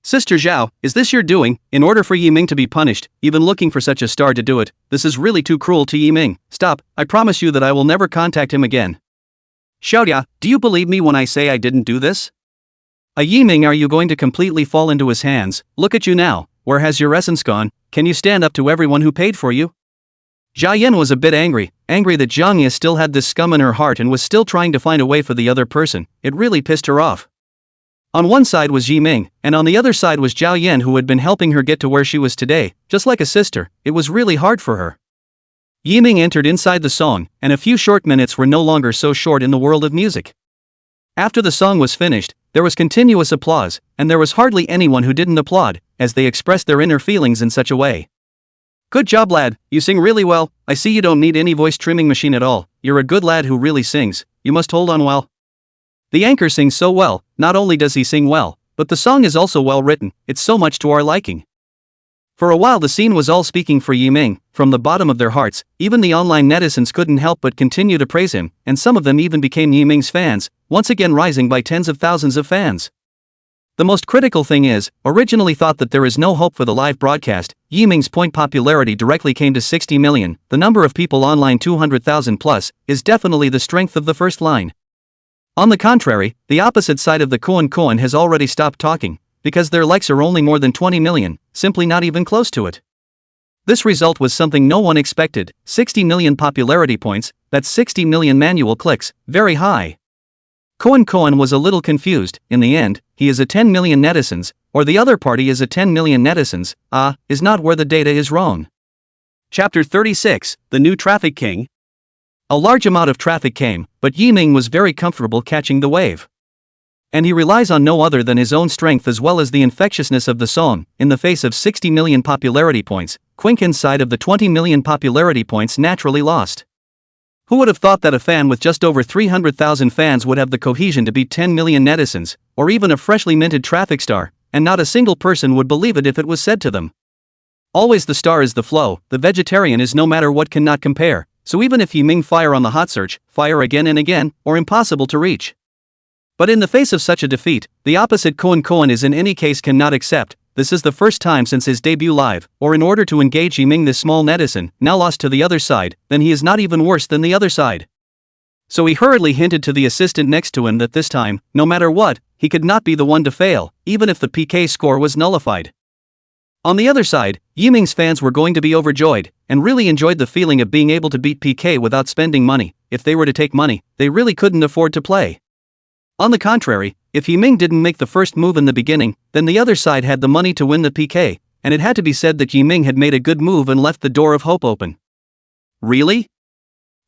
Sister Zhao, is this your doing? In order for Yiming to be punished, even looking for such a star to do it, this is really too cruel to Yiming. Stop, I promise you that I will never contact him again. Xiaoya, do you believe me when I say I didn't do this? Yiming, are you going to completely fall into his hands? Look at you now, where has your essence gone? Can you stand up to everyone who paid for you? Jia Yin was a bit angry that Zhang Ye still had this scum in her heart and was still trying to find a way for the other person. It really pissed her off. On one side was Yiming, and on the other side was Zhao Yan, who had been helping her get to where she was today, just like a sister. It was really hard for her. Yiming entered inside the song, and a few short minutes were no longer so short in the world of music. After the song was finished, there was continuous applause, and there was hardly anyone who didn't applaud, as they expressed their inner feelings in such a way. Good job, lad, you sing really well. I see you don't need any voice trimming machine at all. You're a good lad who really sings. You must hold on well. The anchor sings so well. Not only does he sing well, but the song is also well written. It's so much to our liking. For a while the scene was all speaking for Yiming. From the bottom of their hearts, even the online netizens couldn't help but continue to praise him, and some of them even became Yiming's fans, once again rising by tens of thousands of fans. The most critical thing is, originally thought that there is no hope for the live broadcast, Yiming's point popularity directly came to 60 million, the number of people online 200,000 plus, is definitely the strength of the first line. On the contrary, the opposite side of the coin has already stopped talking, because their likes are only more than 20 million, simply not even close to it. This result was something no one expected, 60 million popularity points, that's 60 million manual clicks, very high. Cohen was a little confused. In the end, he is a 10 million netizens, or the other party is a 10 million netizens, is not where the data is wrong. Chapter 36, The New Traffic King. A large amount of traffic came, but Yiming was very comfortable catching the wave. And he relies on no other than his own strength as well as the infectiousness of the song. In the face of 60 million popularity points, Quinkin's side of the 20 million popularity points naturally lost. Who would have thought that a fan with just over 300,000 fans would have the cohesion to beat 10 million netizens, or even a freshly minted traffic star, and not a single person would believe it if it was said to them. Always the star is the flow, the vegetarian is no matter what cannot compare, so even if Yiming fire on the hot search, fire again and again, or impossible to reach. But in the face of such a defeat, the opposite Cohen is in any case cannot accept. This is the first time since his debut live, or in order to engage Yiming, this small netizen, now lost to the other side, then he is not even worse than the other side. So he hurriedly hinted to the assistant next to him that this time, no matter what, he could not be the one to fail, even if the PK score was nullified. On the other side, Yiming's fans were going to be overjoyed, and really enjoyed the feeling of being able to beat PK without spending money. If they were to take money, they really couldn't afford to play. On the contrary, if Yiming didn't make the first move in the beginning, then the other side had the money to win the PK, and it had to be said that Yiming had made a good move and left the door of hope open. Really?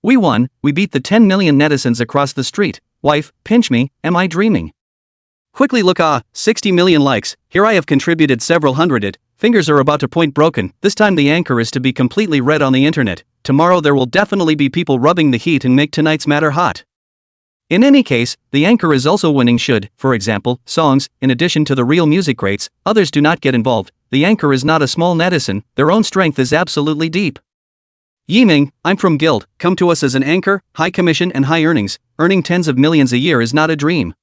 We won, we beat the 10 million netizens across the street. Wife, pinch me, am I dreaming? Quickly look, 60 million likes, here I have contributed several hundred. Fingers are about to point broken. This time the anchor is to be completely red on the internet. Tomorrow there will definitely be people rubbing the heat and make tonight's matter hot. In any case, the anchor is also winning should, for example, songs, in addition to the real music greats, others do not get involved. The anchor is not a small netizen, their own strength is absolutely deep. Yiming, I'm from Guild, come to us as an anchor, high commission and high earnings, earning tens of millions a year is not a dream.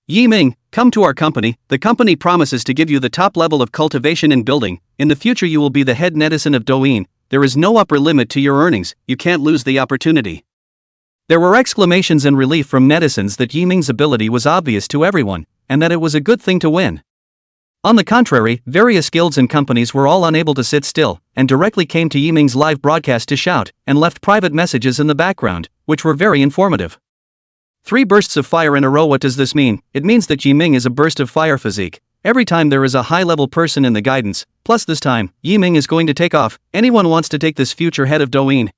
Yiming, come to our company, the company promises to give you the top level of cultivation and building, in the future you will be the head netizen of Douyin, there is no upper limit to your earnings, you can't lose the opportunity. There were exclamations and relief from netizens that Yiming's ability was obvious to everyone, and that it was a good thing to win. On the contrary, various guilds and companies were all unable to sit still, and directly came to Yiming's live broadcast to shout, and left private messages in the background, which were very informative. 3 bursts of fire in a row. What does this mean? It means that Yiming is a burst of fire physique. Every time there is a high-level person in the guidance, plus this time, Yiming is going to take off. Anyone wants to take this future head of Douyin.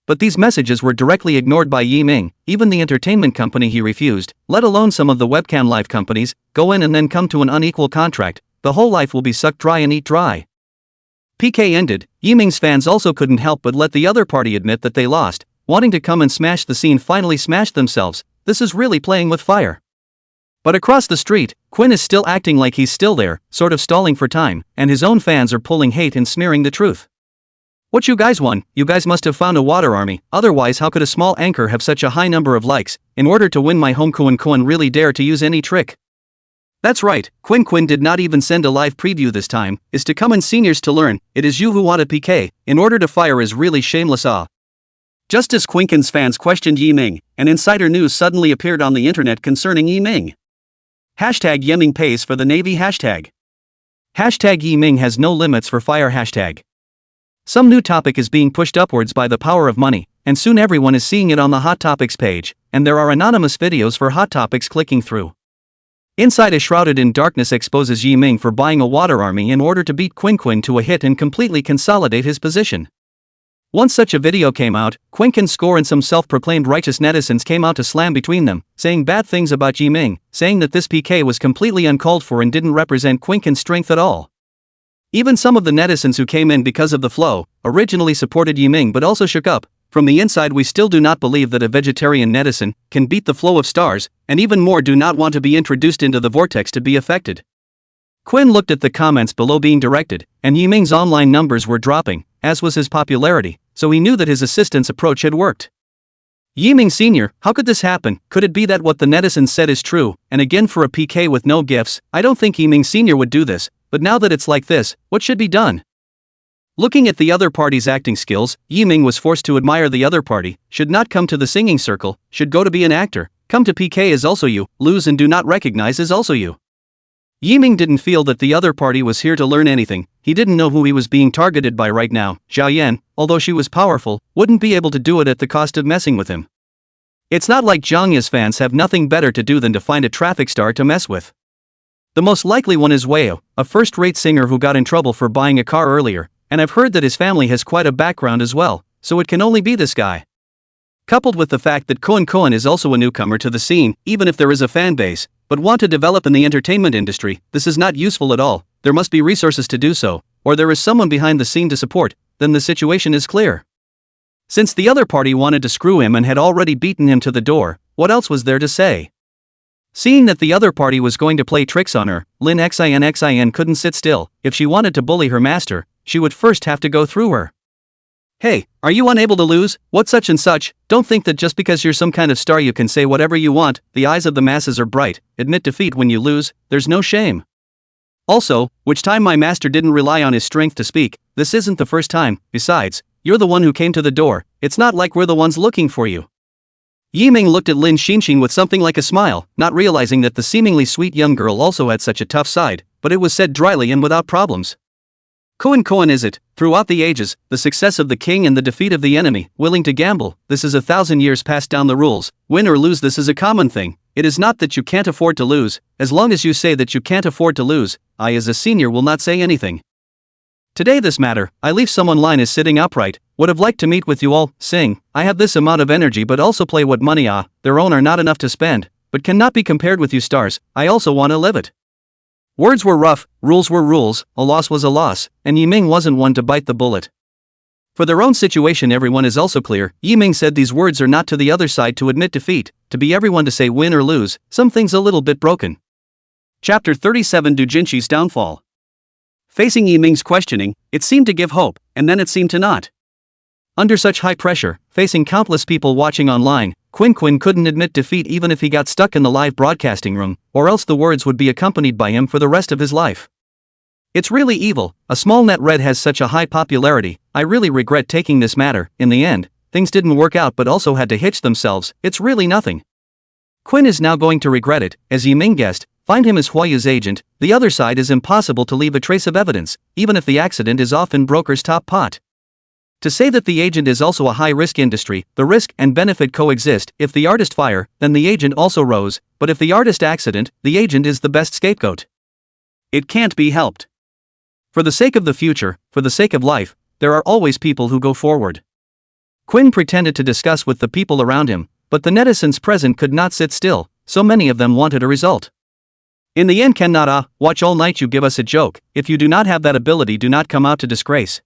But these messages were directly ignored by Yiming, even the entertainment company he refused, let alone some of the webcam live companies. Go in and then come to an unequal contract, the whole life will be sucked dry and eat dry. PK ended, Yiming's fans also couldn't help but let the other party admit that they lost, wanting to come and smash the scene finally smashed themselves. This is really playing with fire. But across the street, Quinn is still acting like he's still there, sort of stalling for time, and his own fans are pulling hate and smearing the truth. What you guys won? You guys must have found a water army, otherwise how could a small anchor have such a high number of likes? In order to win my home, Quinn really dare to use any trick. That's right, Quinn did not even send a live preview this time, is to come in seniors to learn, it is you who want a PK, in order to fire is really shameless. Just as Quinkins fans questioned Yiming, an insider news suddenly appeared on the internet concerning Yiming. Hashtag Yiming pays for the Navy hashtag. Hashtag Yiming has no limits for fire hashtag. Some new topic is being pushed upwards by the power of money, and soon everyone is seeing it on the Hot Topics page, and there are anonymous videos for Hot Topics clicking through. Inside is shrouded in darkness exposes Yiming for buying a water army in order to beat Quinquin to a hit and completely consolidate his position. Once such a video came out, Quinquin's score and some self-proclaimed righteous netizens came out to slam between them, saying bad things about Yiming, saying that this PK was completely uncalled for and didn't represent Quinquin's strength at all. Even some of the netizens who came in because of the flow, originally supported Yiming but also shook up. From the inside we still do not believe that a vegetarian netizen can beat the flow of stars, and even more do not want to be introduced into the vortex to be affected. Quinn looked at the comments below being directed, and Yiming's online numbers were dropping, as was his popularity, so he knew that his assistant's approach had worked. Yiming Sr., how could this happen? Could it be that what the netizens said is true, and again for a PK with no gifts? I don't think Yiming Sr. would do this, but now that it's like this, what should be done? Looking at the other party's acting skills, Yiming was forced to admire the other party, should not come to the singing circle, should go to be an actor, come to PK is also you, lose and do not recognize is also you. Yiming didn't feel that the other party was here to learn anything, he didn't know who he was being targeted by right now. Xiaoyan, although she was powerful, wouldn't be able to do it at the cost of messing with him. It's not like Zhangya's fans have nothing better to do than to find a traffic star to mess with. The most likely one is Weo, a first-rate singer who got in trouble for buying a car earlier, and I've heard that his family has quite a background as well, so it can only be this guy. Coupled with the fact that Koen is also a newcomer to the scene, even if there is a fan base, but want to develop in the entertainment industry, this is not useful at all, there must be resources to do so, or there is someone behind the scene to support, then the situation is clear. Since the other party wanted to screw him and had already beaten him to the door, what else was there to say? Seeing that the other party was going to play tricks on her, Lin Xin couldn't sit still. If she wanted to bully her master, she would first have to go through her. Hey, are you unable to lose? What such and such? Don't think that just because you're some kind of star you can say whatever you want, the eyes of the masses are bright, admit defeat when you lose, there's no shame. Also, which time my master didn't rely on his strength to speak, this isn't the first time, besides, you're the one who came to the door, it's not like we're the ones looking for you. Yiming looked at Lin Xinxin with something like a smile, not realizing that the seemingly sweet young girl also had such a tough side, but it was said dryly and without problems. Koen is it, throughout the ages, the success of the king and the defeat of the enemy, willing to gamble, this is 1,000 years passed down the rules, win or lose this is a common thing, it is not that you can't afford to lose, as long as you say that you can't afford to lose, I as a senior will not say anything. Today this matter, I leave someone line is sitting upright, would have liked to meet with you all, sing, I have this amount of energy but also play what money their own are not enough to spend, but cannot be compared with you stars, I also want to live it. Words were rough, rules were rules, a loss was a loss, and Yiming wasn't one to bite the bullet. For their own situation everyone is also clear, Yiming said these words are not to the other side to admit defeat, to be everyone to say win or lose, some things a little bit broken. Chapter 37 Doujinshi's downfall. Facing Yiming's questioning, it seemed to give hope, and then it seemed to not. Under such high pressure, facing countless people watching online, Quinquin couldn't admit defeat even if he got stuck in the live broadcasting room, or else the words would be accompanied by him for the rest of his life. It's really evil, a small net red has such a high popularity, I really regret taking this matter, in the end, things didn't work out but also had to hitch themselves, it's really nothing. Quinn is now going to regret it, as Yiming guessed, find him as Huayu's agent, the other side is impossible to leave a trace of evidence, even if the accident is often broker's top pot. To say that the agent is also a high-risk industry, the risk and benefit coexist, if the artist fire, then the agent also rose, but if the artist accident, the agent is the best scapegoat. It can't be helped. For the sake of the future, for the sake of life, there are always people who go forward. Quinn pretended to discuss with the people around him, but the netizens present could not sit still, so many of them wanted a result. In the end cannot watch all night you give us a joke, if you do not have that ability do not come out to disgrace.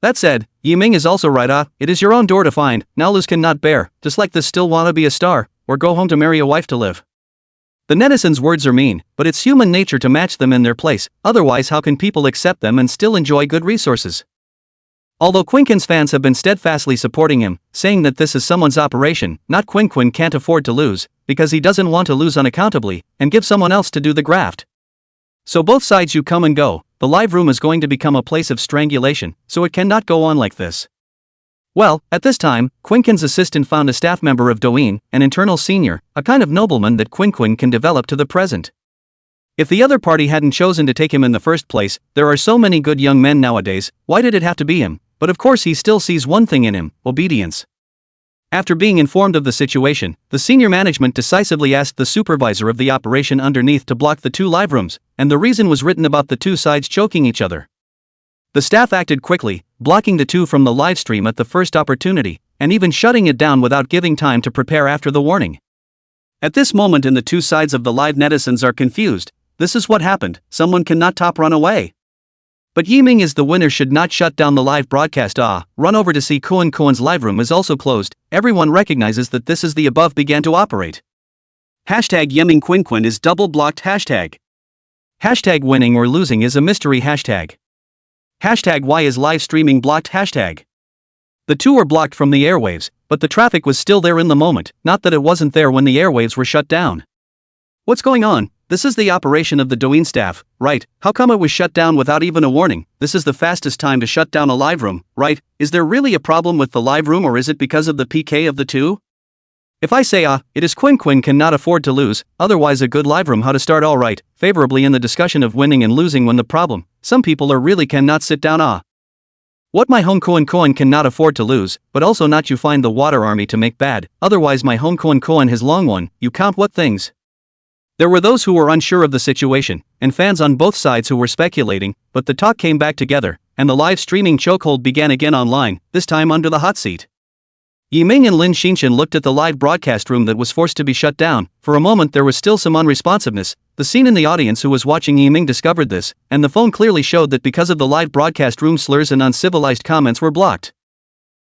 That said, Yiming is also right it is your own door to find, now lose cannot bear, just like this still wanna be a star, or go home to marry a wife to live. The netizens' words are mean, but it's human nature to match them in their place, otherwise how can people accept them and still enjoy good resources? Although Quinquin's fans have been steadfastly supporting him, saying that this is someone's operation, not Quinquin can't afford to lose, because he doesn't want to lose unaccountably, and give someone else to do the graft. So both sides you come and go, the live room is going to become a place of strangulation, so it cannot go on like this. Well, at this time, Quinquin's assistant found a staff member of Douyin, an internal senior, a kind of nobleman that Quinquin can develop to the present. If the other party hadn't chosen to take him in the first place, there are so many good young men nowadays, why did it have to be him? But of course he still sees one thing in him, obedience. After being informed of the situation, the senior management decisively asked the supervisor of the operation underneath to block the two live rooms, and the reason was written about the two sides choking each other. The staff acted quickly, blocking the two from the live stream at the first opportunity, and even shutting it down without giving time to prepare after the warning. At this moment the two sides of the live netizens are confused. This is what happened, someone cannot top run away. But Yiming is the winner should not shut down the live broadcast. Run over to see Quin's live room is also closed. Everyone recognizes that this is the above began to operate. Hashtag Yiming Quin is double blocked hashtag. Hashtag winning or losing is a mystery hashtag. Hashtag why is live streaming blocked hashtag. The two were blocked from the airwaves, but the traffic was still there in the moment, not that it wasn't there when the airwaves were shut down. What's going on? This is the operation of the Douyin staff, right? How come it was shut down without even a warning? This is the fastest time to shut down a live room, right? Is there really a problem with the live room or is it because of the PK of the two? If I say it is Quin cannot afford to lose, otherwise a good live room how to start alright, favorably in the discussion of winning and losing when the problem, some people are really cannot sit down What my home Quin cannot afford to lose, but also not you find the water army to make bad, otherwise my home Quin has long won, you count what things. There were those who were unsure of the situation, and fans on both sides who were speculating, but the talk came back together, and the live streaming chokehold began again online, this time under the hot seat. Yiming and Lin Xinxian looked at the live broadcast room that was forced to be shut down. For a moment there was still some unresponsiveness. The scene in the audience who was watching Yiming discovered this, and the phone clearly showed that because of the live broadcast room slurs and uncivilized comments were blocked.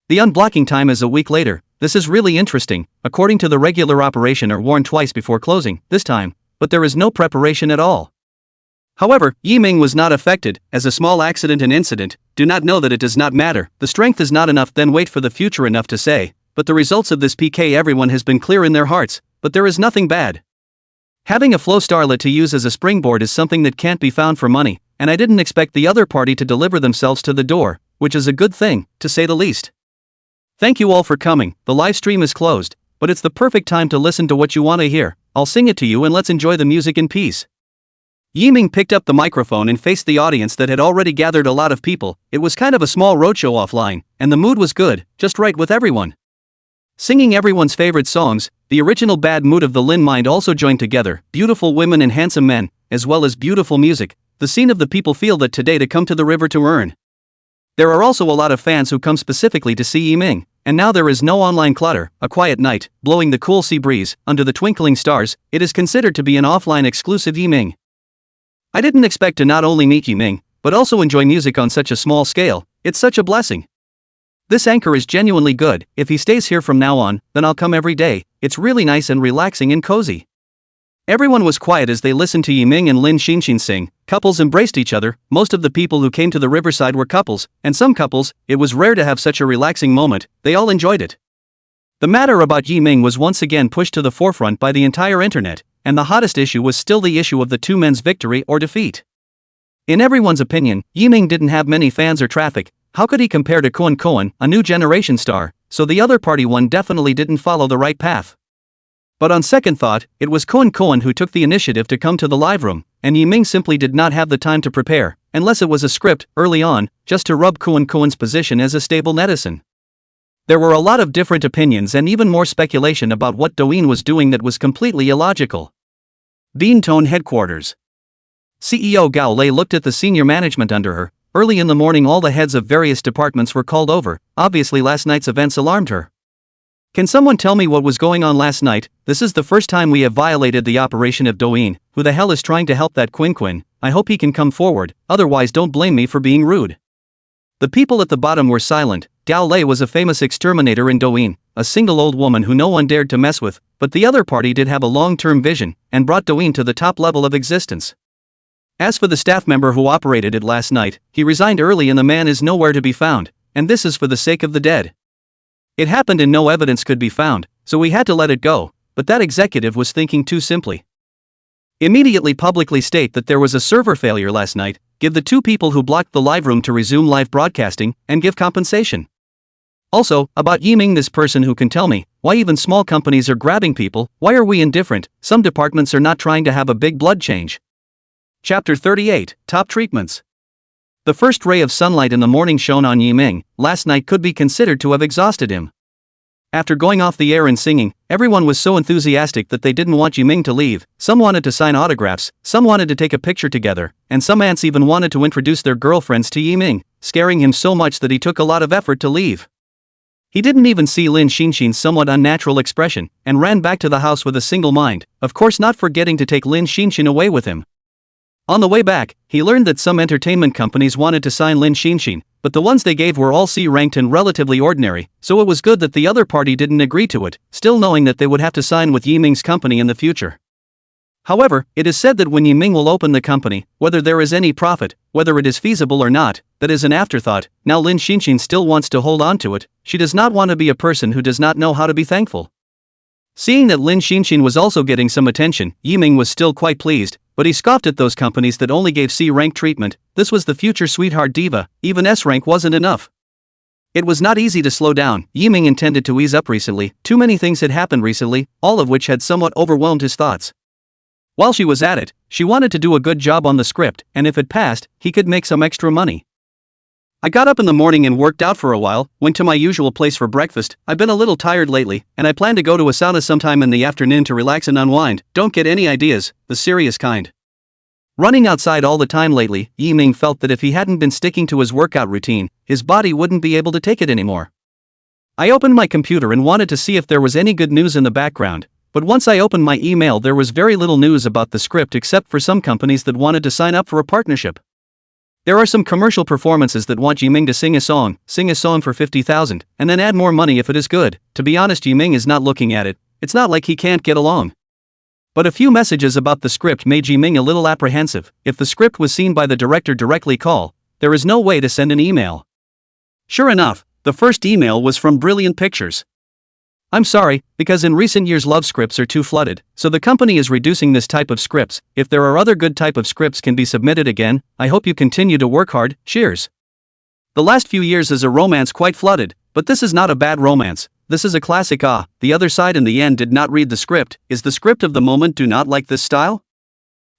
The unblocking time is a week later. This is really interesting. According to the regular operation are warned twice before closing, this time, but there is no preparation at all. However, Yiming was not affected, as a small accident and incident, do not know that it does not matter, the strength is not enough then wait for the future enough to say, but the results of this PK everyone has been clear in their hearts, but there is nothing bad. Having a flow starlet to use as a springboard is something that can't be found for money, and I didn't expect the other party to deliver themselves to the door, which is a good thing, to say the least. Thank you all for coming, the live stream is closed, but it's the perfect time to listen to what you want to hear. I'll sing it to you and let's enjoy the music in peace. Yiming picked up the microphone and faced the audience that had already gathered a lot of people. It was kind of a small roadshow offline, and the mood was good, just right with everyone. Singing everyone's favorite songs, the original bad mood of the Lin mind also joined together, beautiful women and handsome men, as well as beautiful music. The scene of the people feel that today to come to the river to earn. There are also a lot of fans who come specifically to see Yiming. And now there is no online clutter, a quiet night, blowing the cool sea breeze, under the twinkling stars, it is considered to be an offline exclusive Yiming. I didn't expect to not only meet Yiming, but also enjoy music on such a small scale, it's such a blessing. This anchor is genuinely good, if he stays here from now on, then I'll come every day, it's really nice and relaxing and cozy. Everyone was quiet as they listened to Yiming and Lin Xinxian sing. Couples embraced each other. Most of the people who came to the riverside were couples, and some couples, it was rare to have such a relaxing moment, they all enjoyed it. The matter about Yiming was once again pushed to the forefront by the entire internet, and the hottest issue was still the issue of the two men's victory or defeat. In everyone's opinion, Yiming didn't have many fans or traffic. How could he compare to Quin, a new generation star? So the other party one definitely didn't follow the right path. But on second thought, it was Quin who took the initiative to come to the live room, and Yiming simply did not have the time to prepare, unless it was a script, early on, just to rub Quin's position as a stable netizen. There were a lot of different opinions and even more speculation about what Douyin was doing that was completely illogical. Bean Tone Headquarters. CEO Gao Lei looked at the senior management under her. Early in the morning all the heads of various departments were called over, obviously last night's events alarmed her. Can someone tell me what was going on last night? This is the first time we have violated the operation of Douyin. Who the hell is trying to help that Quin? I hope he can come forward, otherwise don't blame me for being rude. The people at the bottom were silent. Gao Lei was a famous exterminator in Douyin, a single old woman who no one dared to mess with, but the other party did have a long-term vision, and brought Douyin to the top level of existence. As for the staff member who operated it last night, he resigned early and the man is nowhere to be found, and this is for the sake of the dead. It happened and no evidence could be found, so we had to let it go, but that executive was thinking too simply. Immediately publicly state that there was a server failure last night, give the two people who blocked the live room to resume live broadcasting, and give compensation. Also, about Yiming, this person who can tell me, why even small companies are grabbing people, why are we indifferent, some departments are not trying to have a big blood change. Chapter 38, Top Treatments. The first ray of sunlight in the morning shone on Yiming last night could be considered to have exhausted him. After going off the air and singing, everyone was so enthusiastic that they didn't want Yiming to leave. Some wanted to sign autographs, some wanted to take a picture together, and some ants even wanted to introduce their girlfriends to Yiming, scaring him so much that he took a lot of effort to leave. He didn't even see Lin Xinxin's somewhat unnatural expression, and ran back to the house with a single mind, of course not forgetting to take Lin Xinxin away with him. On the way back, he learned that some entertainment companies wanted to sign Lin Xinxin, but the ones they gave were all C-ranked and relatively ordinary, so it was good that the other party didn't agree to it, still knowing that they would have to sign with Yiming's company in the future. However, it is said that when Yiming will open the company, whether there is any profit, whether it is feasible or not, that is an afterthought. Now Lin Xinxin still wants to hold on to it, she does not want to be a person who does not know how to be thankful. Seeing that Lin Xinxin was also getting some attention, Yiming was still quite pleased, but he scoffed at those companies that only gave C-rank treatment. This was the future sweetheart diva, even S-rank wasn't enough. It was not easy to slow down. Yiming intended to ease up recently, too many things had happened recently, all of which had somewhat overwhelmed his thoughts. While she was at it, she wanted to do a good job on the script, and if it passed, he could make some extra money. I got up in the morning and worked out for a while, went to my usual place for breakfast. I've been a little tired lately, and I plan to go to a sauna sometime in the afternoon to relax and unwind. Don't get any ideas, the serious kind. Running outside all the time lately, Yiming felt that if he hadn't been sticking to his workout routine, his body wouldn't be able to take it anymore. I opened my computer and wanted to see if there was any good news in the background, but once I opened my email there was very little news about the script except for some companies that wanted to sign up for a partnership. There are some commercial performances that want Yiming to sing a song for 50,000, and then add more money if it is good. To be honest, Yiming is not looking at it, it's not like he can't get along. But a few messages about the script made Yiming a little apprehensive. If the script was seen by the director directly, there is no way to send an email. Sure enough, the first email was from Brilliant Pictures. I'm sorry, because in recent years love scripts are too flooded, so the company is reducing this type of scripts. If there are other good type of scripts can be submitted again, I hope you continue to work hard, cheers. The last few years is a romance quite flooded, but this is not a bad romance, this is a classic. The other side in the end did not read the script. Is the script of the moment do not like this style?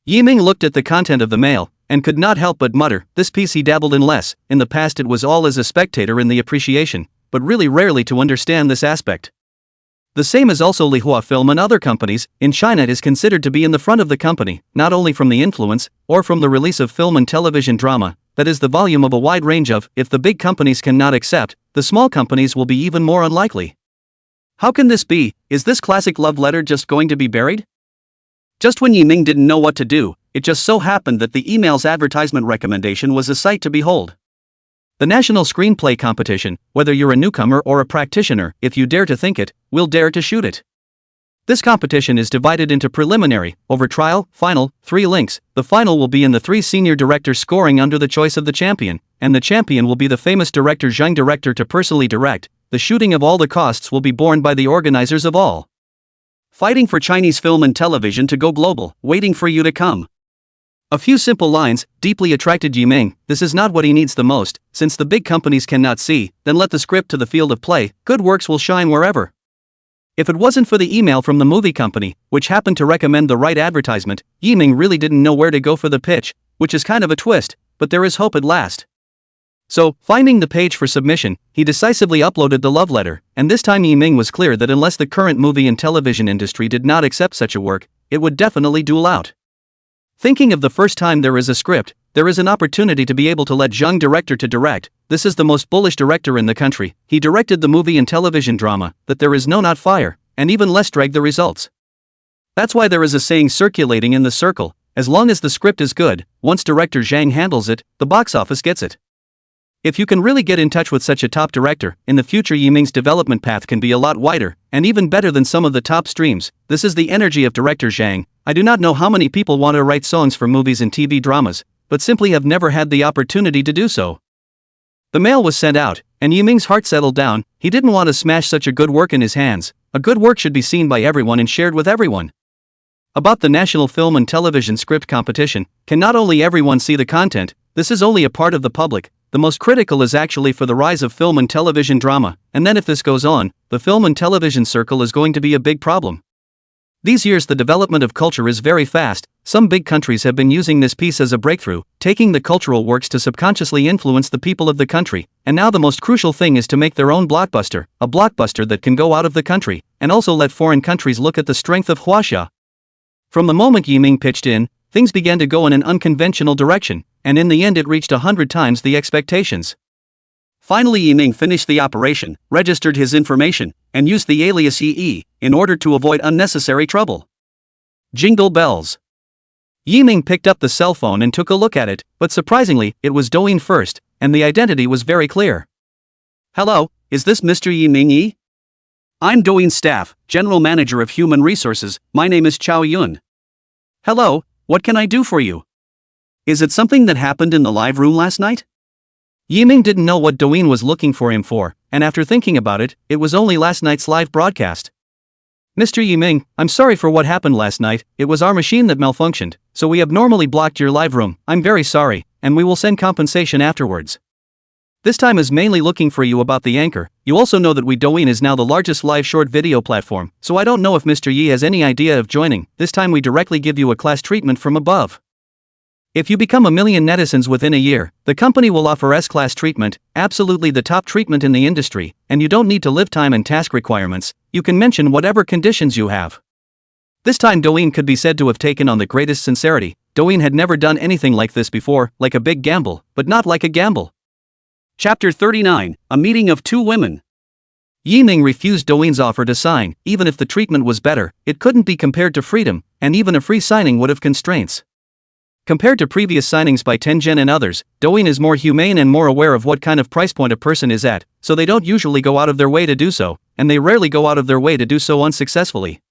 Yiming looked at the content of the mail, and could not help but mutter, this piece he dabbled in less, in the past it was all as a spectator in the appreciation, but really rarely to understand this aspect. The same is also Lihua Film and other companies. In China it is considered to be in the front of the company, not only from the influence, or from the release of film and television drama, that is the volume of a wide range of. If the big companies cannot accept, the small companies will be even more unlikely. How can this be? Is this classic love letter just going to be buried? Just when Yiming didn't know what to do, it just so happened that the email's advertisement recommendation was a sight to behold. The National Screenplay Competition, whether you're a newcomer or a practitioner, if you dare to think it, will dare to shoot it. This competition is divided into preliminary, over trial, final, 3 links. The final will be in the 3 senior directors scoring under the choice of the champion, and the champion will be the famous director Zhang director to personally direct. The shooting of all the costs will be borne by the organizers of all. Fighting for Chinese film and television to go global, waiting for you to come. A few simple lines deeply attracted Yiming. This is not what he needs the most, since the big companies cannot see, then let the script to the field of play, good works will shine wherever. If it wasn't for the email from the movie company, which happened to recommend the right advertisement, Yiming really didn't know where to go for the pitch, which is kind of a twist, but there is hope at last. So, finding the page for submission, he decisively uploaded the love letter, and this time Yiming was clear that unless the current movie and television industry did not accept such a work, it would definitely duel out. Thinking of the first time there is a script, there is an opportunity to be able to let Zhang director to direct. This is the most bullish director in the country. He directed the movie and television drama, that there is no not fire, and even less drag the results. That's why there is a saying circulating in the circle, as long as the script is good, once director Zhang handles it, the box office gets it. If you can really get in touch with such a top director, in the future Yiming's development path can be a lot wider, and even better than some of the top streams. This is the energy of director Zhang. I do not know how many people want to write songs for movies and TV dramas, but simply have never had the opportunity to do so. The mail was sent out, and Yiming's heart settled down. He didn't want to smash such a good work in his hands. A good work should be seen by everyone and shared with everyone. About the National Film and Television Script Competition, can not only everyone see the content, this is only a part of the public, the most critical is actually for the rise of film and television drama, and then if this goes on, the film and television circle is going to be a big problem. These years the development of culture is very fast. Some big countries have been using this piece as a breakthrough, taking the cultural works to subconsciously influence the people of the country, and now the most crucial thing is to make their own blockbuster, a blockbuster that can go out of the country, and also let foreign countries look at the strength of Huaxia. From the moment Yiming pitched in, things began to go in an unconventional direction, and in the end it reached 100 times the expectations. Finally Yiming finished the operation, registered his information, and used the alias Yi in order to avoid unnecessary trouble. Jingle bells. Yiming picked up the cell phone and took a look at it, but surprisingly, it was Douyin first, and the identity was very clear. Hello, is this Mr. Yiming Yi? I'm Douyin's staff, General Manager of Human Resources, my name is Chao Yun. Hello, what can I do for you? Is it something that happened in the live room last night? Yiming didn't know what Douyin was looking for him for, and after thinking about it, it was only last night's live broadcast. Mr. Yiming, I'm sorry for what happened last night, it was our machine that malfunctioned, so we abnormally blocked your live room, I'm very sorry, and we will send compensation afterwards. This time is mainly looking for you about the anchor. You also know that Douyin is now the largest live short video platform, so I don't know if Mr. Yi has any idea of joining. This time we directly give you a class treatment from above. If you become 1 million netizens within a year, the company will offer S-class treatment, absolutely the top treatment in the industry, and you don't need to live time and task requirements, you can mention whatever conditions you have. This time Douyin could be said to have taken on the greatest sincerity. Douyin had never done anything like this before, like a big gamble, but not like a gamble. Chapter 39, A Meeting of Two Women. Yiming refused Douyin's offer to sign. Even if the treatment was better, it couldn't be compared to freedom, and even a free signing would have constraints. Compared to previous signings by Tengen and others, Douyin is more humane and more aware of what kind of price point a person is at, so they don't usually go out of their way to do so, and they rarely go out of their way to do so unsuccessfully.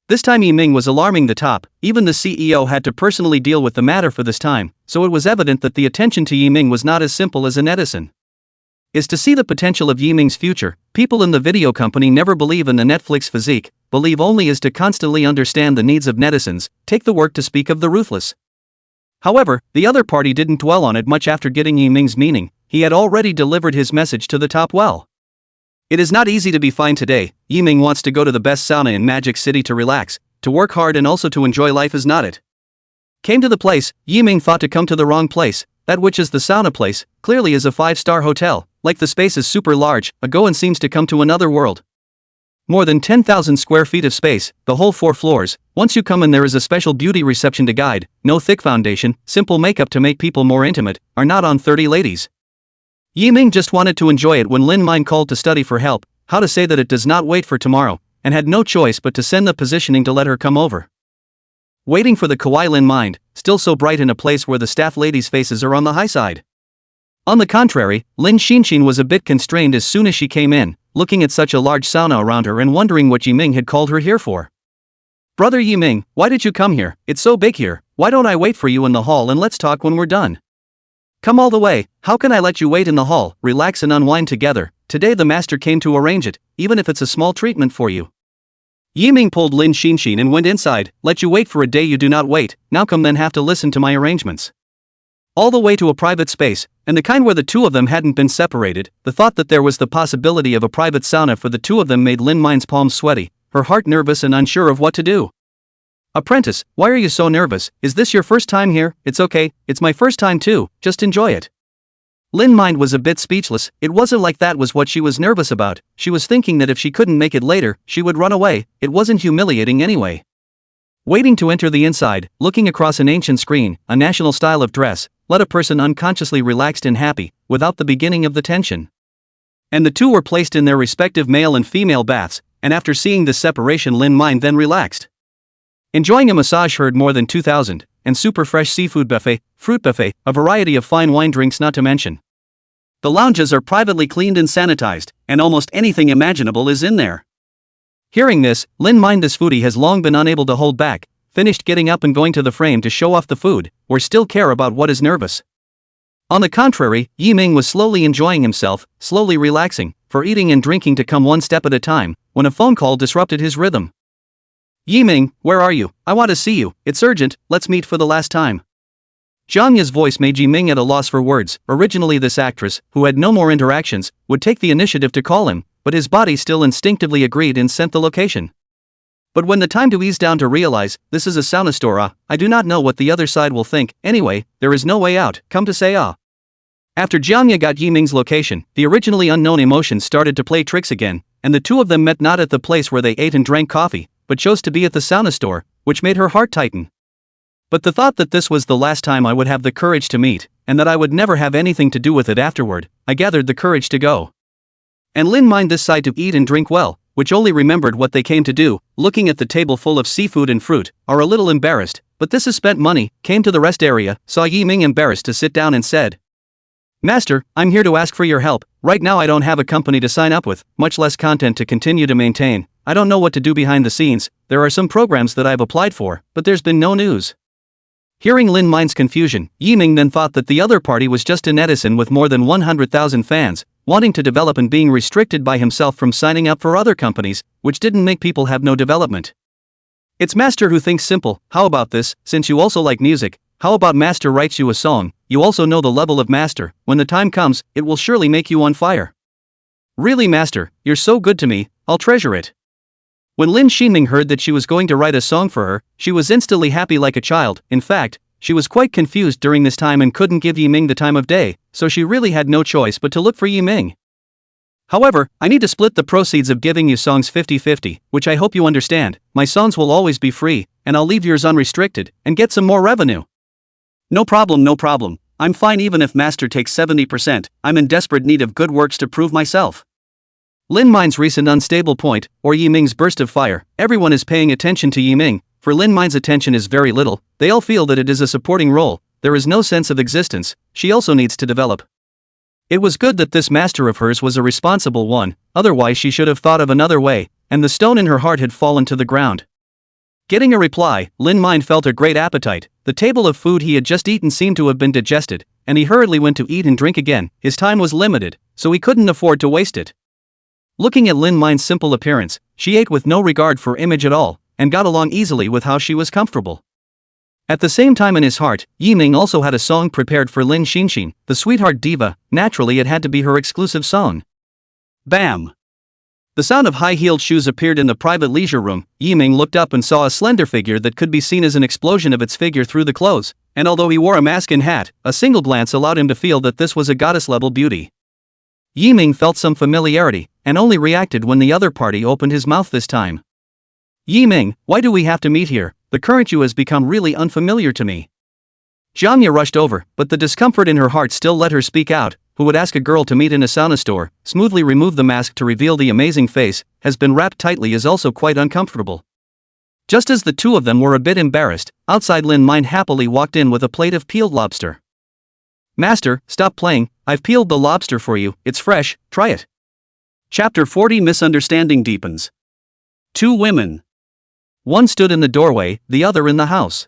This time Yiming was alarming the top. Even the CEO had to personally deal with the matter for this time, so it was evident that the attention to Yiming was not as simple as a netizen is to see the potential of Yiming's future. People in the video company never believe in the Netflix physique, believe only is to constantly understand the needs of netizens, take the work to speak of the ruthless. However, the other party didn't dwell on it much after getting Yiming's meaning. He had already delivered his message to the top well. It is not easy to be fine today. Yiming wants to go to the best sauna in Magic City to relax, to work hard and also to enjoy life is not it. Came to the place, Yiming thought to come to the wrong place. That which is the sauna place, clearly is a 5-star hotel, like the space is super large, a Goan seems to come to another world. More than 10,000 square feet of space, the whole 4 floors. Once you come in there is a special beauty reception to guide, no thick foundation, simple makeup to make people more intimate, are not on 30 ladies. Yiming just wanted to enjoy it when Lin Mine called to study for help, how to say that it does not wait for tomorrow, and had no choice but to send the positioning to let her come over. Waiting for the kawaii Lin Mind, still so bright in a place where the staff ladies' faces are on the high side. On the contrary, Lin Xinshin was a bit constrained as soon as she came in, looking at such a large sauna around her and wondering what Yiming had called her here for. Brother Yiming, why did you come here? It's so big here, why don't I wait for you in the hall and let's talk when we're done? Come all the way, how can I let you wait in the hall, relax and unwind together? Today the master came to arrange it, even if it's a small treatment for you. Yiming pulled Lin Xinshin and went inside. Let you wait for a day you do not wait, now come then have to listen to my arrangements. All the way to a private space, and the kind where the two of them hadn't been separated. The thought that there was the possibility of a private sauna for the two of them made Lin Mine's palms sweaty, her heart nervous and unsure of what to do. Apprentice, why are you so nervous? Is this your first time here? It's okay, it's my first time too, just enjoy it. Lin Mind was a bit speechless. It wasn't like that was what she was nervous about. She was thinking that if she couldn't make it later, she would run away. It wasn't humiliating anyway. Waiting to enter the inside, looking across an ancient screen, a national style of dress, let a person unconsciously relaxed and happy, without the beginning of the tension. And the two were placed in their respective male and female baths, and after seeing this separation Lin Mind then relaxed. Enjoying a massage heard more than 2,000, and super fresh seafood buffet, fruit buffet, a variety of fine wine drinks not to mention. The lounges are privately cleaned and sanitized, and almost anything imaginable is in there. Hearing this, Lin Mind this foodie has long been unable to hold back, finished getting up and going to the frame to show off the food, or still care about what is nervous. On the contrary, Yiming was slowly enjoying himself, slowly relaxing, for eating and drinking to come one step at a time, when a phone call disrupted his rhythm. Yiming, where are you? I want to see you, it's urgent, let's meet for the last time. Jiangya's voice made Yiming at a loss for words. Originally this actress, who had no more interactions, would take the initiative to call him, but his body still instinctively agreed and sent the location. But when the time to ease down to realize, this is a sauna store, I do not know what the other side will think, anyway, there is no way out, come to say ah. After Jiangya got Yiming's location, the originally unknown emotions started to play tricks again, and the two of them met not at the place where they ate and drank coffee, but chose to be at the sauna store, which made her heart tighten. But the thought that this was the last time I would have the courage to meet, and that I would never have anything to do with it afterward, I gathered the courage to go. And Lin mined this side to eat and drink well, which only remembered what they came to do, looking at the table full of seafood and fruit, are a little embarrassed, but this is spent money, came to the rest area, saw Yiming embarrassed to sit down and said, "Master, I'm here to ask for your help. Right now I don't have a company to sign up with, much less content to continue to maintain. I don't know what to do behind the scenes. There are some programs that I've applied for, but there's been no news." Hearing Lin Mind's confusion, Yiming then thought that the other party was just an netizen with more than 100,000 fans, wanting to develop and being restricted by himself from signing up for other companies, which didn't make people have no development. It's Master who thinks simple. How about this, since you also like music, how about Master writes you a song, you also know the level of Master, when the time comes, it will surely make you on fire. Really Master, you're so good to me, I'll treasure it. When Lin Xinming heard that she was going to write a song for her, she was instantly happy like a child. In fact, she was quite confused during this time and couldn't give Yiming the time of day, so she really had no choice but to look for Yiming. However, I need to split the proceeds of giving you songs 50-50, which I hope you understand. My songs will always be free, and I'll leave yours unrestricted, and get some more revenue. No problem, no problem. I'm fine even if Master takes 70%, I'm in desperate need of good works to prove myself. Lin Mind's recent unstable point, or Yiming's burst of fire, everyone is paying attention to Yiming. For Lin Mind's attention is very little, they all feel that it is a supporting role, there is no sense of existence, she also needs to develop. It was good that this master of hers was a responsible one, otherwise she should have thought of another way, and the stone in her heart had fallen to the ground. Getting a reply, Lin Mind felt a great appetite. The table of food he had just eaten seemed to have been digested, and he hurriedly went to eat and drink again. His time was limited, so he couldn't afford to waste it. Looking at Lin Mind's simple appearance, she ate with no regard for image at all, and got along easily with how she was comfortable. At the same time in his heart, Yiming also had a song prepared for Lin Xinxin, the sweetheart diva. Naturally it had to be her exclusive song. Bam! The sound of high-heeled shoes appeared in the private leisure room. Yiming looked up and saw a slender figure that could be seen as an explosion of its figure through the clothes, and although he wore a mask and hat, a single glance allowed him to feel that this was a goddess-level beauty. Yiming felt some familiarity, and only reacted when the other party opened his mouth this time. Yiming, why do we have to meet here? The current you has become really unfamiliar to me. Jiangya rushed over, but the discomfort in her heart still let her speak out. Who would ask a girl to meet in a sauna store, smoothly remove the mask to reveal the amazing face, has been wrapped tightly is also quite uncomfortable. Just as the two of them were a bit embarrassed, outside Lin Mind happily walked in with a plate of peeled lobster. Master, stop playing, I've peeled the lobster for you, it's fresh, try it. Chapter 40 Misunderstanding deepens. Two women. One stood in the doorway, the other in the house.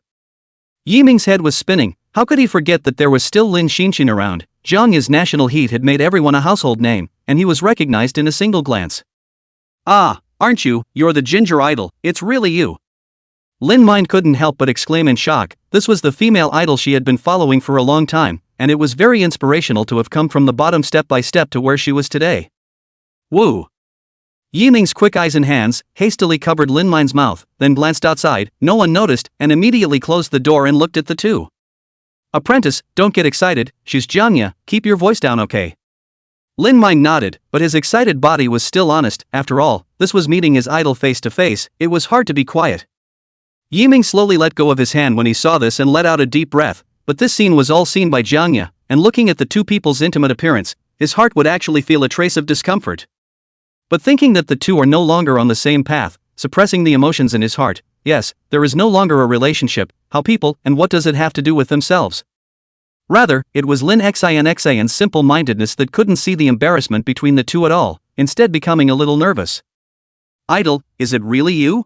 Yiming's head was spinning. How could he forget that there was still Lin Xinxin around? Jiangya's national heat had made everyone a household name, and he was recognized in a single glance. Ah, aren't you, you're the ginger idol, it's really you. Lin Mind couldn't help but exclaim in shock. This was the female idol she had been following for a long time, and it was very inspirational to have come from the bottom step by step to where she was today. Woo! Yiming's quick eyes and hands hastily covered Lin Mind's mouth, then glanced outside. No one noticed, and immediately closed the door and looked at the two. Apprentice, don't get excited, she's Jiangya, keep your voice down okay. Lin Mind nodded, but his excited body was still honest. After all, this was meeting his idol face to face, it was hard to be quiet. Yiming slowly let go of his hand when he saw this and let out a deep breath, but this scene was all seen by Jiangya, and looking at the two people's intimate appearance, his heart would actually feel a trace of discomfort. But thinking that the two are no longer on the same path, suppressing the emotions in his heart, yes, there is no longer a relationship, how people, and what does it have to do with themselves? Rather, it was Lin Xinxin's simple-mindedness that couldn't see the embarrassment between the two at all, instead becoming a little nervous. Idol, is it really you?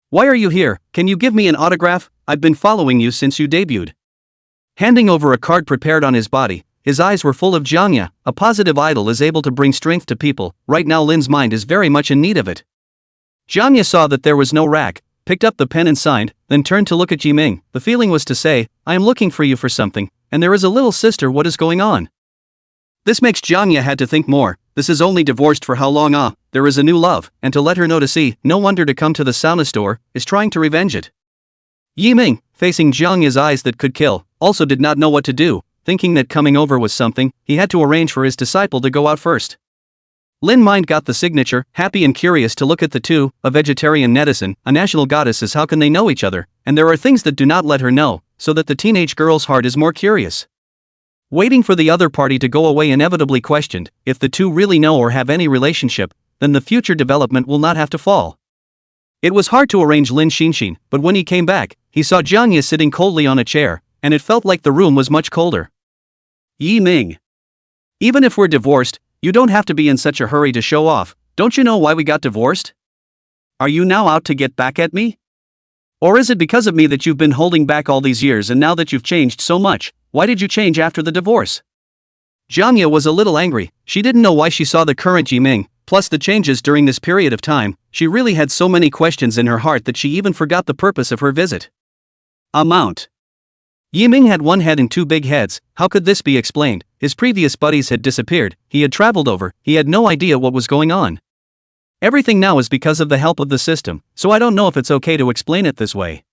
Why are you here? Can you give me an autograph? I've been following you since you debuted. Handing over a card prepared on his body, his eyes were full of Jiangya. A positive idol is able to bring strength to people. Right now Lin's mind is very much in need of it. Jiangya saw that there was no rack, picked up the pen and signed, then turned to look at Yiming. The feeling was to say, I am looking for you for something, and there is a little sister, what is going on? This makes Jiang Ye had to think more. This is only divorced for how long? There is a new love, and to let her know to see, no wonder to come to the sauna store, is trying to revenge it. Yi Ming, facing Jiang Ye's eyes that could kill, also did not know what to do, thinking that coming over was something, he had to arrange for his disciple to go out first. Lin Mind got the signature, happy and curious to look at the two, a vegetarian netizen, a national goddess, as how can they know each other, and there are things that do not let her know, so that the teenage girl's heart is more curious. Waiting for the other party to go away, inevitably questioned, if the two really know or have any relationship, then the future development will not have to fall. It was hard to arrange Lin Xinshin, but when he came back, he saw Jiang Ye sitting coldly on a chair, and it felt like the room was much colder. Yi Ming. Even if we're divorced, you don't have to be in such a hurry to show off. Don't you know why we got divorced? Are you now out to get back at me? Or is it because of me that you've been holding back all these years, and now that you've changed so much, why did you change after the divorce? Jiang Ye was a little angry. She didn't know why she saw the current Yi Ming, plus the changes during this period of time. She really had so many questions in her heart that she even forgot the purpose of her visit. Amount. Yi Ming had one head and two big heads. How could this be explained? His previous buddies had disappeared, he had traveled over, he had no idea what was going on. Everything now is because of the help of the system, so I don't know if it's okay to explain it this way.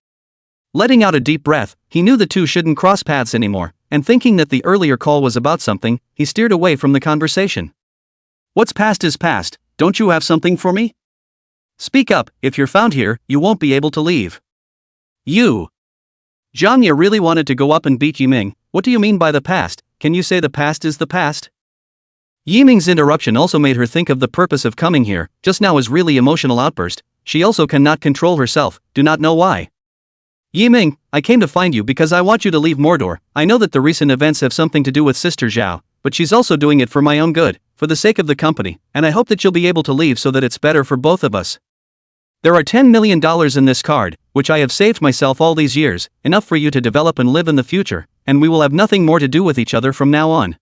Letting out a deep breath, he knew the two shouldn't cross paths anymore, and thinking that the earlier call was about something, he steered away from the conversation. What's past is past, don't you have something for me? Speak up, if you're found here, you won't be able to leave. You. Jiang Ye really wanted to go up and beat Yi Ming. What do you mean by the past? Can you say the past is the past? Yi Ming's interruption also made her think of the purpose of coming here. Just now is really emotional outburst. She also cannot control herself, do not know why. Yi Ming, I came to find you because I want you to leave Mordor. I know that the recent events have something to do with Sister Zhao, but she's also doing it for my own good, for the sake of the company, and I hope that you'll be able to leave so that it's better for both of us. There are $10 million in this card, which I have saved myself all these years, enough for you to develop and live in the future, and we will have nothing more to do with each other from now on.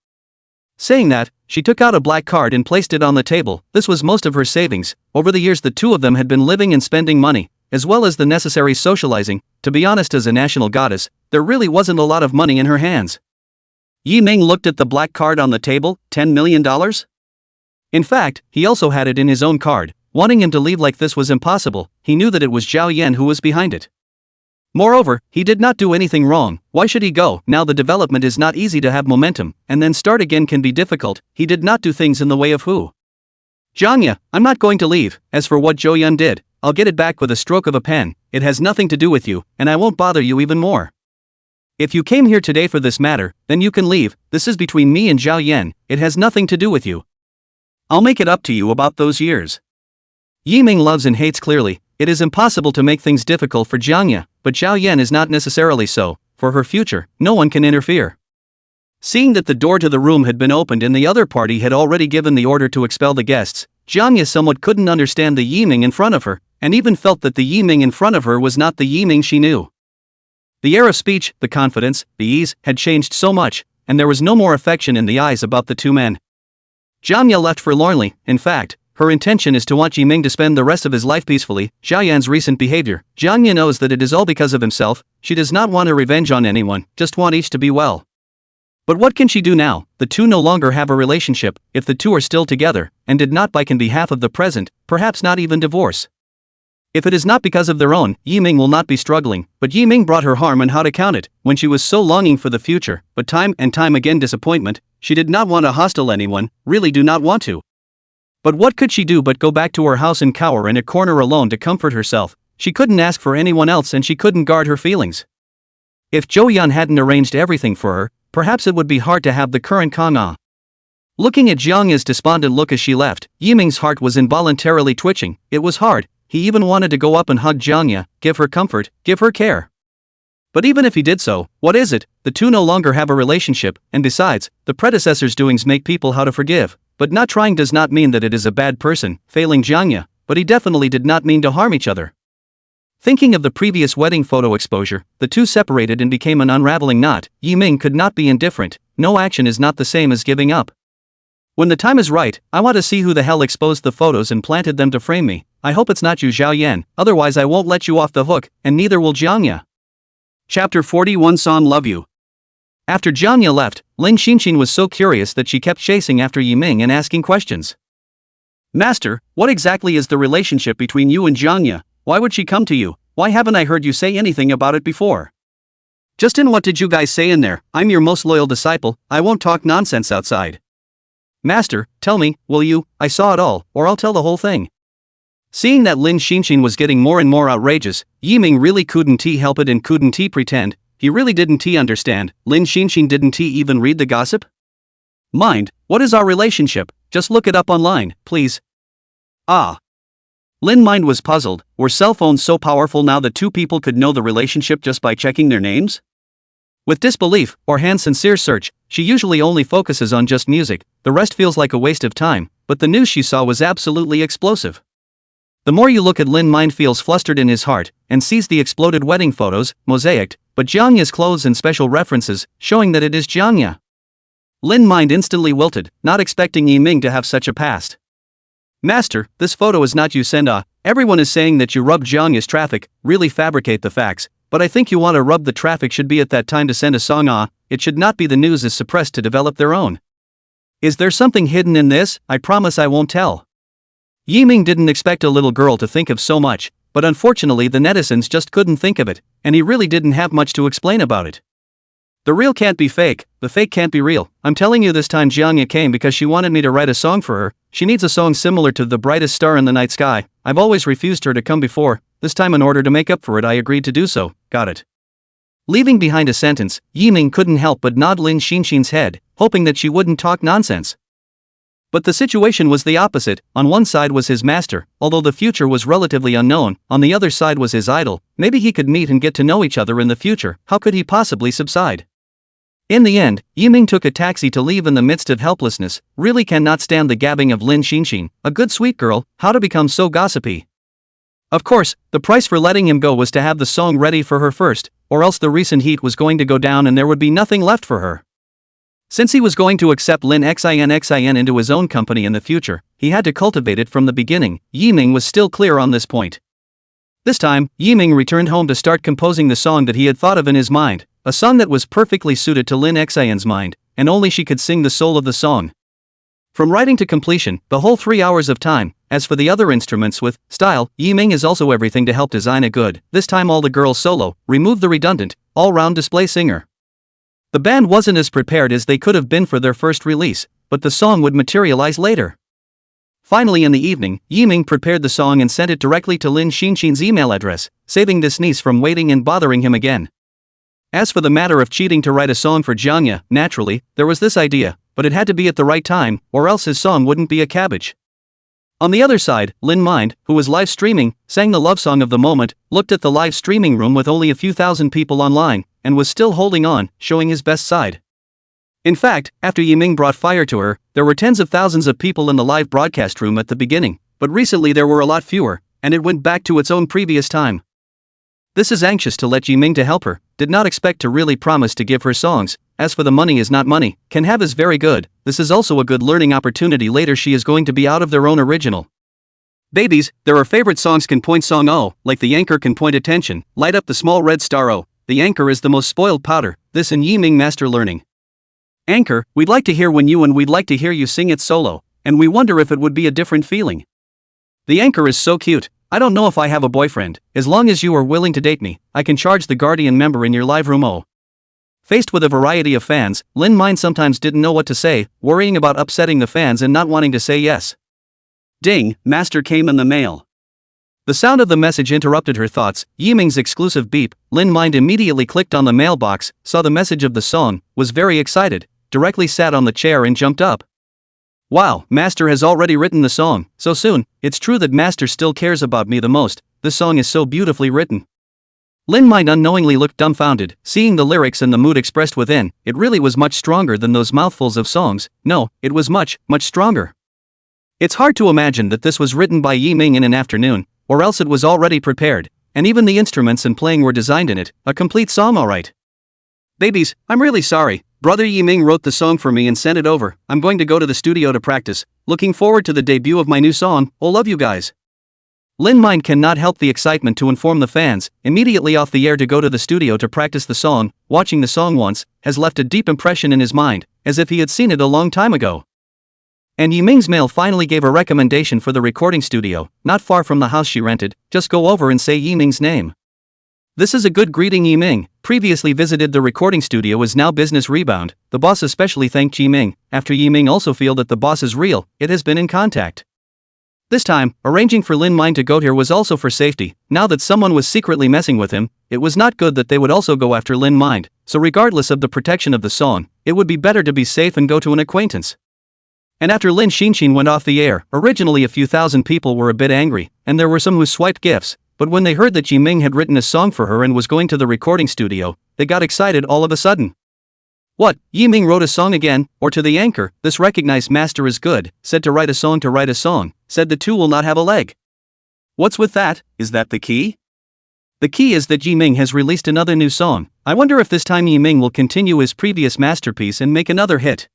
Saying that, she took out a black card and placed it on the table. This was most of her savings. Over the years the two of them had been living and spending money, as well as the necessary socializing. To be honest, as a national goddess, there really wasn't a lot of money in her hands. Yi Ming looked at the black card on the table, $10 million? In fact, he also had it in his own card. Wanting him to leave like this was impossible. He knew that it was Zhao Yan who was behind it. Moreover, he did not do anything wrong. Why should he go? Now the development is not easy to have momentum, and then start again can be difficult. He did not do things in the way of who? Jiang Ye, I'm not going to leave. As for what Zhou Yun did, I'll get it back with a stroke of a pen. It has nothing to do with you, and I won't bother you even more. If you came here today for this matter, then you can leave. This is between me and Zhao Yan. It has nothing to do with you. I'll make it up to you about those years. Yi Ming loves and hates clearly. It is impossible to make things difficult for Jiang Ye, but Zhao Yan is not necessarily so. For her future, no one can interfere. Seeing that the door to the room had been opened and the other party had already given the order to expel the guests, Jiang Ye somewhat couldn't understand the Yi Ming in front of her, and even felt that the Yi Ming in front of her was not the Yi Ming she knew. The air of speech, the confidence, the ease, had changed so much, and there was no more affection in the eyes about the two men. Jiang Ye left forlornly. In fact, her intention is to want Yi Ming to spend the rest of his life peacefully. Zhao Yan's recent behavior, Jiang Ye knows that it is all because of himself. She does not want a revenge on anyone, just want each to be well. But what can she do now? The two no longer have a relationship. If the two are still together, and did not by behalf of the present, perhaps not even divorce. If it is not because of their own, Yi Ming will not be struggling, but Yi Ming brought her harm and how to count it, when she was so longing for the future, but time and time again disappointment. She did not want to hostile anyone, really do not want to. But what could she do but go back to her house and cower in a corner alone to comfort herself? She couldn't ask for anyone else and she couldn't guard her feelings. If Zhou Yan hadn't arranged everything for her, perhaps it would be hard to have the current Kang. Looking at Jiang Ye's despondent look as she left, Yi Ming's heart was involuntarily twitching. It was hard. He even wanted to go up and hug Jiang Ye, give her comfort, give her care. But even if he did so, what is it? The two no longer have a relationship, and besides, the predecessor's doings make people how to forgive. But not trying does not mean that it is a bad person, failing Jiang Ye, but he definitely did not mean to harm each other. Thinking of the previous wedding photo exposure, the two separated and became an unraveling knot. Yi Ming could not be indifferent. No action is not the same as giving up. When the time is right, I want to see who the hell exposed the photos and planted them to frame me. I hope it's not you, Zhao Yan, otherwise I won't let you off the hook, and neither will Jiang Ye. Chapter 41 Song Love You. After Jianya left, Lin Xinxin was so curious that she kept chasing after Yiming and asking questions. Master, what exactly is the relationship between you and Jianya? Why would she come to you? Why haven't I heard you say anything about it before? Justin, what did you guys say in there? I'm your most loyal disciple, I won't talk nonsense outside. Master, tell me, will you? I saw it all, or I'll tell the whole thing. Seeing that Lin Xinxin was getting more and more outrageous, Yiming really couldn't help it and couldn't pretend. He really didn't understand. Lin Xinxin didn't even read the gossip? Mind, what is our relationship? Just look it up online, please. Ah. Lin Mind was puzzled. Were cell phones so powerful now that two people could know the relationship just by checking their names? With disbelief, or hand-sincere search, she usually only focuses on just music, the rest feels like a waste of time, but the news she saw was absolutely explosive. The more you look at Lin Mind feels flustered in his heart, and sees the exploded wedding photos, mosaicked, but Jianya's clothes and special references, showing that it is Jianya. Lin Mind instantly wilted, not expecting Yiming to have such a past. Master, this photo is not you send everyone is saying that you rubbed Jianya's traffic, really fabricate the facts, but I think you want to rub the traffic should be at that time to send a song it should not be the news is suppressed to develop their own. Is there something hidden in this? I promise I won't tell. Yiming didn't expect a little girl to think of so much, but unfortunately the netizens just couldn't think of it, and he really didn't have much to explain about it. The real can't be fake, the fake can't be real. I'm telling you, this time Jianya came because she wanted me to write a song for her. She needs a song similar to The Brightest Star in the Night Sky. I've always refused her to come before, this time in order to make up for it I agreed to do so, got it. Leaving behind a sentence, Yiming couldn't help but nod Lin Xinxin's head, hoping that she wouldn't talk nonsense. But the situation was the opposite. On one side was his master, although the future was relatively unknown, on the other side was his idol. Maybe he could meet and get to know each other in the future, how could he possibly subside? In the end, Yiming took a taxi to leave in the midst of helplessness, really cannot stand the gabbing of Lin Xinxin, a good sweet girl, how to become so gossipy. Of course, the price for letting him go was to have the song ready for her first, or else the recent heat was going to go down and there would be nothing left for her. Since he was going to accept Lin Xin into his own company in the future, he had to cultivate it from the beginning. Yiming was still clear on this point. This time, Yiming returned home to start composing the song that he had thought of in his mind, a song that was perfectly suited to Lin Xin's mind, and only she could sing the soul of the song. From writing to completion, the whole 3 hours of time. As for the other instruments with style, Yiming is also everything to help design a good, this time all the girls solo, remove the redundant, all-round display singer. The band wasn't as prepared as they could have been for their first release, but the song would materialize later. Finally in the evening, Yiming prepared the song and sent it directly to Lin Xinxin's email address, saving this niece from waiting and bothering him again. As for the matter of cheating to write a song for Jianya, naturally, there was this idea, but it had to be at the right time, or else his song wouldn't be a cabbage. On the other side, Lin Mind, who was live streaming, sang the love song of the moment, looked at the live streaming room with only a few thousand people online, and was still holding on, showing his best side. In fact, after Yiming brought fire to her, there were tens of thousands of people in the live broadcast room at the beginning, but recently there were a lot fewer, and it went back to its own previous time. This is anxious to let Yiming to help her, did not expect to really promise to give her songs, as for the money is not money, can have is very good, this is also a good learning opportunity later she is going to be out of their own original. Babies, there are favorite songs can point song like the anchor can point attention, light up the small red star the anchor is the most spoiled powder, this in Yiming master learning. Anchor, we'd like to hear when you and we'd like to hear you sing it solo, and we wonder if it would be a different feeling. The anchor is so cute, I don't know if I have a boyfriend, as long as you are willing to date me, I can charge the guardian member in your live room Faced with a variety of fans, Lin Mind sometimes didn't know what to say, worrying about upsetting the fans and not wanting to say yes. Ding, master came in the mail. The sound of the message interrupted her thoughts, Yiming's exclusive beep. Lin Mind immediately clicked on the mailbox, saw the message of the song, was very excited, directly sat on the chair and jumped up. Wow, master has already written the song, so soon, it's true that master still cares about me the most, this song is so beautifully written. Lin Mind unknowingly looked dumbfounded, seeing the lyrics and the mood expressed within, it really was much stronger than those mouthfuls of songs, no, it was much, much stronger. It's hard to imagine that this was written by Yiming in an afternoon, or else it was already prepared, and even the instruments and playing were designed in it, a complete song alright. Babies, I'm really sorry, brother Yiming wrote the song for me and sent it over, I'm going to go to the studio to practice, looking forward to the debut of my new song, love you guys. Lin Mind cannot help the excitement to inform the fans, immediately off the air to go to the studio to practice the song. Watching the song once has left a deep impression in his mind, as if he had seen it a long time ago. And Yiming's mail finally gave a recommendation for the recording studio, not far from the house she rented. Just go over and say Yiming's name. This is a good greeting. Yiming, previously visited the recording studio, is now business rebound. The boss especially thanked Yiming, after Yiming also feel that the boss is real, it has been in contact. This time, arranging for Lin Mind to go here was also for safety. Now that someone was secretly messing with him, it was not good that they would also go after Lin Mind, so regardless of the protection of the song, it would be better to be safe and go to an acquaintance. And after Lin Xinshin went off the air, originally a few thousand people were a bit angry, and there were some who swiped gifts, but when they heard that Yiming had written a song for her and was going to the recording studio, they got excited all of a sudden. What, Yiming wrote a song again? Or to the anchor, this recognized master is good, said to write a song, said the two will not have a leg. What's with that? Is that the key? The key is that Yiming has released another new song. I wonder if this time Yiming will continue his previous masterpiece and make another hit.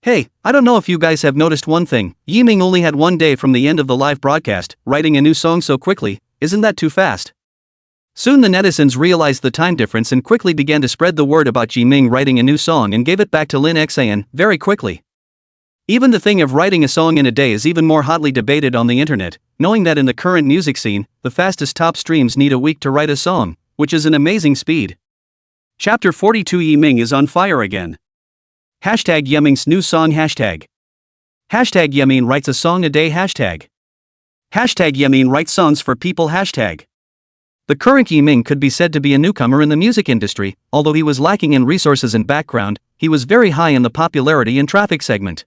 Hey, I don't know if you guys have noticed one thing. Yiming only had 1 day from the end of the live broadcast, writing a new song so quickly. Isn't that too fast? Soon the netizens realized the time difference and quickly began to spread the word about Yiming writing a new song and gave it back to Lin Xian very quickly. Even the thing of writing a song in a day is even more hotly debated on the internet, knowing that in the current music scene, the fastest top streams need a week to write a song, which is an amazing speed. Chapter 42. Yiming is on fire again. Hashtag Yiming's new song. Hashtag Yiming writes a song a day. Hashtag Yiming writes songs for people. Hashtag. The current Yiming could be said to be a newcomer in the music industry. Although he was lacking in resources and background, he was very high in the popularity and traffic segment.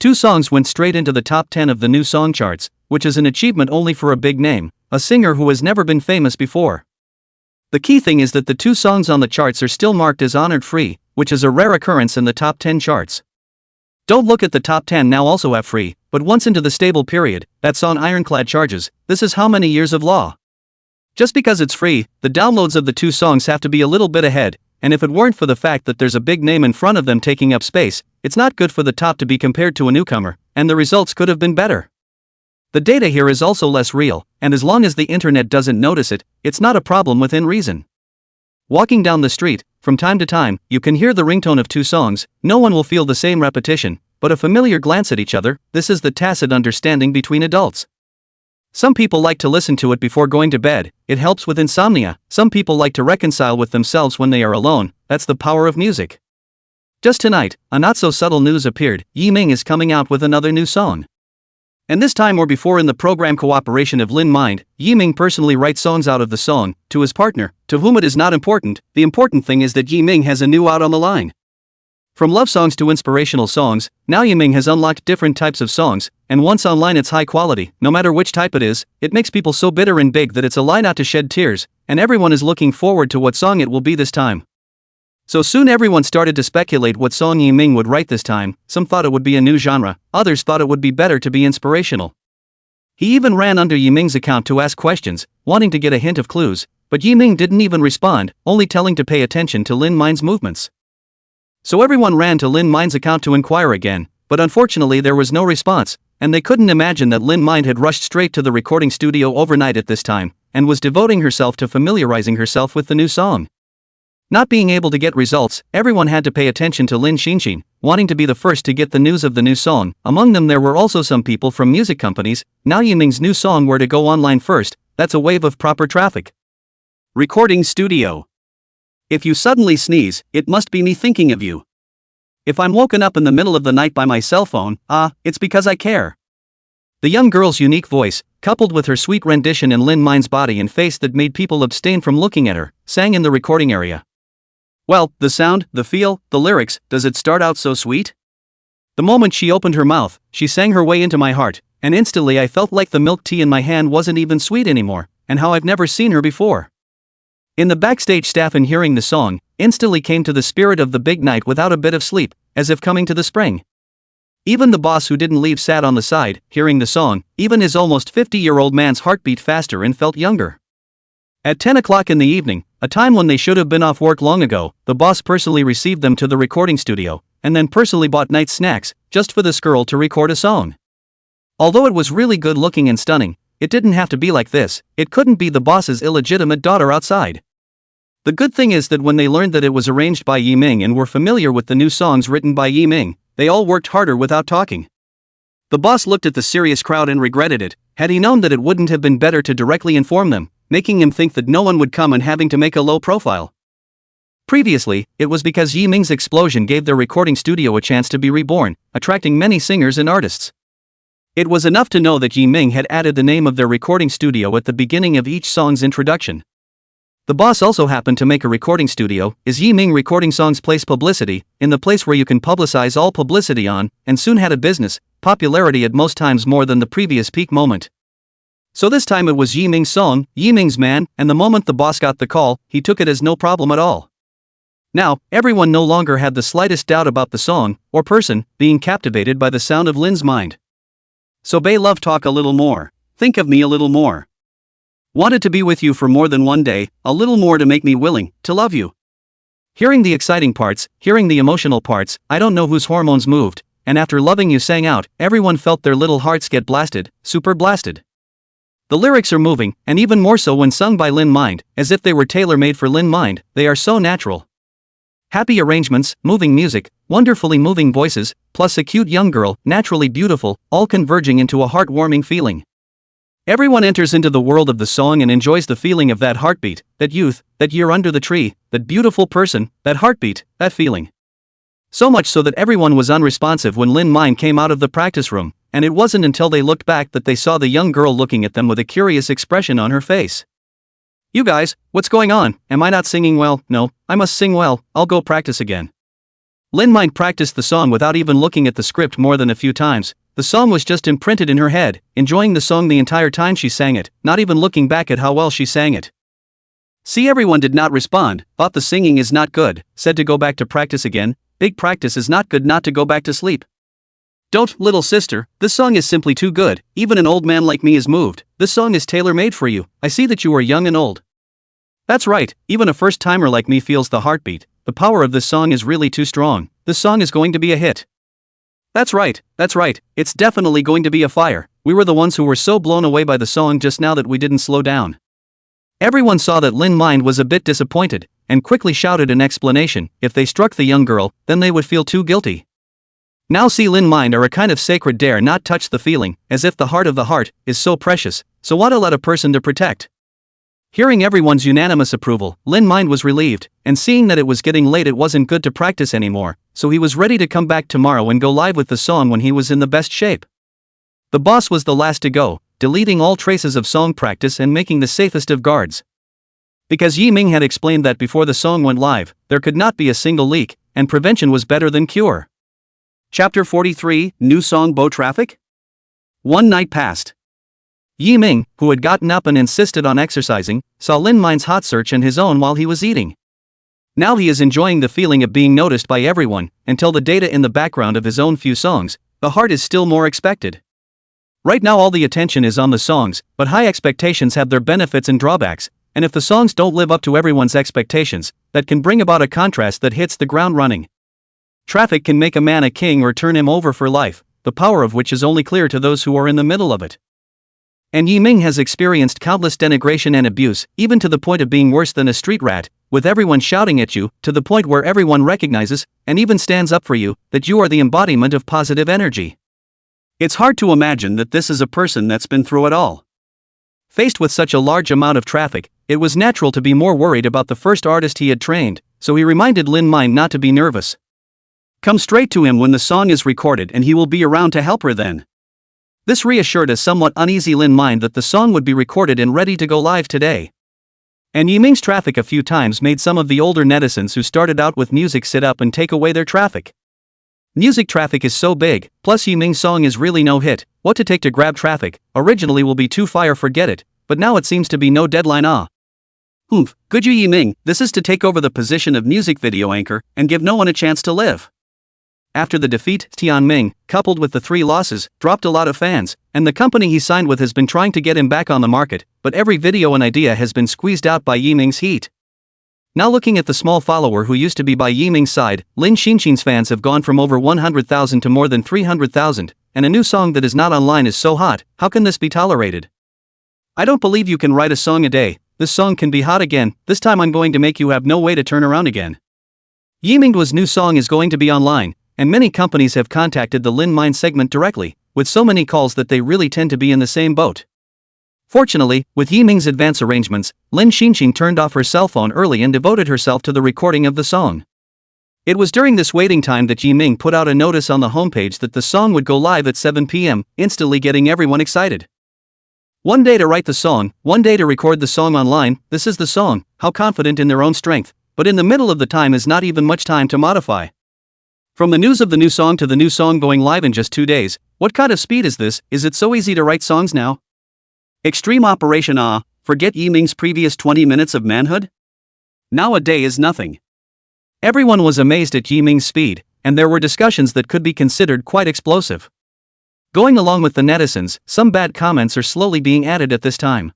2 songs went straight into the top 10 of the new song charts, which is an achievement only for a big name, a singer who has never been famous before. The key thing is that the 2 songs on the charts are still marked as honored free, which is a rare occurrence in the top 10 charts. Don't look at the top 10 now also have free, but once into the stable period, that song ironclad charges. This is how many years of law. Just because it's free, the downloads of the 2 songs have to be a little bit ahead, and if it weren't for the fact that there's a big name in front of them taking up space, it's not good for the top to be compared to a newcomer, and the results could have been better. The data here is also less real, and as long as the internet doesn't notice it, it's not a problem within reason. Walking down the street, from time to time, you can hear the ringtone of 2 songs. No one will feel the same repetition, but a familiar glance at each other. This is the tacit understanding between adults. Some people like to listen to it before going to bed. It helps with insomnia. Some people like to reconcile with themselves when they are alone. That's the power of music. Just tonight, a not-so-subtle news appeared. Yiming is coming out with another new song. And this time or before in the program cooperation of Lin Mind, Yiming personally writes songs out of the song, to his partner, to whom it is not important. The important thing is that Yiming has a new out on the line. From love songs to inspirational songs, now Yiming has unlocked different types of songs, and once online it's high quality. No matter which type it is, it makes people so bitter and big that it's a lie not to shed tears, and everyone is looking forward to what song it will be this time. So soon everyone started to speculate what song Yiming would write this time. Some thought it would be a new genre, others thought it would be better to be inspirational. He even ran under Yiming's account to ask questions, wanting to get a hint of clues, but Yiming didn't even respond, only telling to pay attention to Lin Mind's movements. So everyone ran to Lin Mind's account to inquire again, but unfortunately there was no response, and they couldn't imagine that Lin Mind had rushed straight to the recording studio overnight at this time, and was devoting herself to familiarizing herself with the new song. Not being able to get results, everyone had to pay attention to Lin Xinshin, wanting to be the first to get the news of the new song. Among them there were also some people from music companies. Now Yiming's new song were to go online first, that's a wave of proper traffic. Recording studio. If you suddenly sneeze, it must be me thinking of you. If I'm woken up in the middle of the night by my cell phone, it's because I care. The young girl's unique voice, coupled with her sweet rendition in Lin Mind's body and face that made people abstain from looking at her, sang in the recording area. Well, the sound, the feel, the lyrics, does it start out so sweet? The moment she opened her mouth, she sang her way into my heart, and instantly I felt like the milk tea in my hand wasn't even sweet anymore, and how I've never seen her before. In the backstage staff in hearing the song, instantly came to the spirit of the big night without a bit of sleep, as if coming to the spring. Even the boss who didn't leave sat on the side, hearing the song. Even his almost 50-year-old man's heart beat faster and felt younger. At 10 o'clock in the evening, a time when they should have been off work long ago, the boss personally received them to the recording studio, and then personally bought night snacks, just for this girl to record a song. Although it was really good looking and stunning, it didn't have to be like this, it couldn't be the boss's illegitimate daughter outside. The good thing is that when they learned that it was arranged by Yiming and were familiar with the new songs written by Yiming, they all worked harder without talking. The boss looked at the serious crowd and regretted it. Had he known that it wouldn't have been better to directly inform them, making him think that no one would come and having to make a low profile. Previously, it was because Yiming's explosion gave their recording studio a chance to be reborn, attracting many singers and artists. It was enough to know that Yiming had added the name of their recording studio at the beginning of each song's introduction. The boss also happened to make a recording studio, is Yiming Recording Songs Place Publicity, in the place where you can publicize all publicity on, and soon had a business, popularity at most times more than the previous peak moment. So this time it was Yiming's song, Yiming's man, and the moment the boss got the call, he took it as no problem at all. Now, everyone no longer had the slightest doubt about the song, or person, being captivated by the sound of Lin's mind. So Bei love talk a little more, think of me a little more. Wanted to be with you for more than one day, a little more to make me willing to love you. Hearing the exciting parts, hearing the emotional parts, I don't know whose hormones moved, and after loving you sang out, everyone felt their little hearts get blasted, super blasted. The lyrics are moving, and even more so when sung by Lin Mind, as if they were tailor-made for Lin Mind, they are so natural. Happy arrangements, moving music, wonderfully moving voices, plus a cute young girl, naturally beautiful, all converging into a heart-warming feeling. Everyone enters into the world of the song and enjoys the feeling of that heartbeat, that youth, that year under the tree, that beautiful person, that heartbeat, that feeling. So much so that everyone was unresponsive when Lin Mind came out of the practice room, and it wasn't until they looked back that they saw the young girl looking at them with a curious expression on her face. You guys, what's going on? Am I not singing well? No, I must sing well, I'll go practice again. Lin Mind practiced the song without even looking at the script more than a few times. The song was just imprinted in her head, enjoying the song the entire time she sang it, not even looking back at how well she sang it. See, everyone did not respond, thought the singing is not good, said to go back to practice again. Big practice is not good, not to go back to sleep. Don't, little sister, this song is simply too good, even an old man like me is moved, this song is tailor-made for you, I see that you are young and old. That's right, even a first-timer like me feels the heartbeat, the power of this song is really too strong, this song is going to be a hit. That's right, it's definitely going to be a fire, we were the ones who were so blown away by the song just now that we didn't slow down. Everyone saw that Lin Mind was a bit disappointed, and quickly shouted an explanation, if they struck the young girl, then they would feel too guilty. Now see, Lin Mind are a kind of sacred, dare not touch the feeling, as if the heart of the heart is so precious, so what a let a person to protect. Hearing everyone's unanimous approval, Lin Mind was relieved, and seeing that it was getting late it wasn't good to practice anymore, so he was ready to come back tomorrow and go live with the song when he was in the best shape. The boss was the last to go, deleting all traces of song practice and making the safest of guards. Because Yiming had explained that before the song went live, there could not be a single leak, and prevention was better than cure. Chapter 43, New Song Bow Traffic? One night passed. Yiming, who had gotten up and insisted on exercising, saw Lin Mind's hot search and his own while he was eating. Now he is enjoying the feeling of being noticed by everyone, until the data in the background of his own few songs, the heart is still more expected. Right now all the attention is on the songs, but high expectations have their benefits and drawbacks, and if the songs don't live up to everyone's expectations, that can bring about a contrast that hits the ground running. Traffic can make a man a king or turn him over for life, the power of which is only clear to those who are in the middle of it. And Yiming has experienced countless denigration and abuse, even to the point of being worse than a street rat, with everyone shouting at you, to the point where everyone recognizes, and even stands up for you, that you are the embodiment of positive energy. It's hard to imagine that this is a person that's been through it all. Faced with such a large amount of traffic, it was natural to be more worried about the first artist he had trained, so he reminded Lin Mind not to be nervous. Come straight to him when the song is recorded and he will be around to help her then. This reassured a somewhat uneasy Lin Mind that the song would be recorded and ready to go live today. And Yiming's traffic a few times made some of the older netizens who started out with music sit up and take away their traffic. Music traffic is so big, plus Yiming's song is really no hit, what to take to grab traffic, originally will be too fire forget it, but now it seems to be no deadline good you Yiming, this is to take over the position of music video anchor, and give no one a chance to live. After the defeat, Tianming, coupled with the 3 losses, dropped a lot of fans, and the company he signed with has been trying to get him back on the market, but every video and idea has been squeezed out by Yiming's heat. Now looking at the small follower who used to be by Yiming's side, Lin Xinxin's fans have gone from over 100,000 to more than 300,000, and a new song that is not online is so hot, how can this be tolerated? I don't believe you can write a song a day. This song can be hot again. This time I'm going to make you have no way to turn around again. Yiming's new song is going to be online, and many companies have contacted the Lin Mine segment directly, with so many calls that they really tend to be in the same boat. Fortunately, with Yiming's advance arrangements, Lin Xinxing turned off her cell phone early and devoted herself to the recording of the song. It was during this waiting time that Yiming put out a notice on the homepage that the song would go live at 7 p.m., instantly getting everyone excited. One day to write the song, one day to record the song online. This is the song. How confident in their own strength, but in the middle of the time is not even much time to modify. From the news of the new song to the new song going live in just 2 days, what kind of speed is this? Is it so easy to write songs now? Extreme operation forget Yiming's previous 20 minutes of manhood? Now a day is nothing. Everyone was amazed at Yiming's speed, and there were discussions that could be considered quite explosive. Going along with the netizens, some bad comments are slowly being added at this time.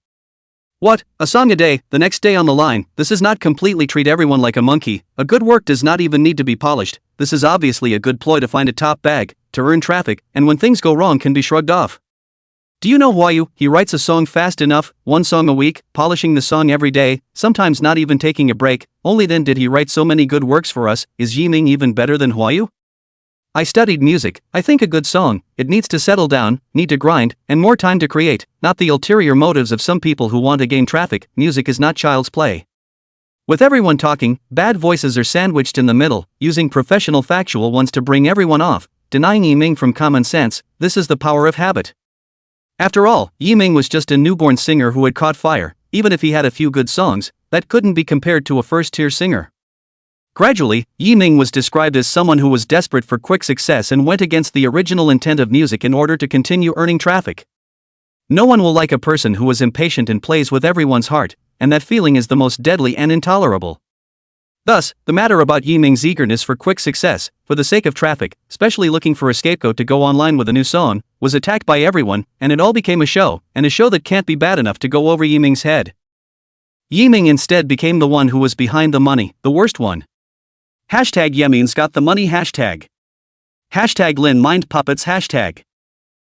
What? A song a day, the next day on the line. This is not completely treat everyone like a monkey. A good work does not even need to be polished. This is obviously a good ploy to find a top bag, to earn traffic, and when things go wrong can be shrugged off. Do you know Hwayu? He writes a song fast enough, one song a week, polishing the song every day, sometimes not even taking a break. Only then did he write so many good works for us. Is Yiming even better than Hwayu? I studied music. I think a good song, it needs to settle down, need to grind, and more time to create, not the ulterior motives of some people who want to gain traffic. Music is not child's play. With everyone talking, bad voices are sandwiched in the middle, using professional factual ones to bring everyone off, denying Yiming from common sense. This is the power of habit. After all, Yiming was just a newborn singer who had caught fire. Even if he had a few good songs, that couldn't be compared to a first-tier singer. Gradually, Yiming was described as someone who was desperate for quick success and went against the original intent of music in order to continue earning traffic. No one will like a person who is impatient and plays with everyone's heart, and that feeling is the most deadly and intolerable. Thus, the matter about Yiming's eagerness for quick success, for the sake of traffic, especially looking for a scapegoat to go online with a new song, was attacked by everyone, and it all became a show, and a show that can't be bad enough to go over Yiming's head. Yiming instead became the one who was behind the money, the worst one. Hashtag Yiming's got the money hashtag. Hashtag Lin Mind Puppets hashtag.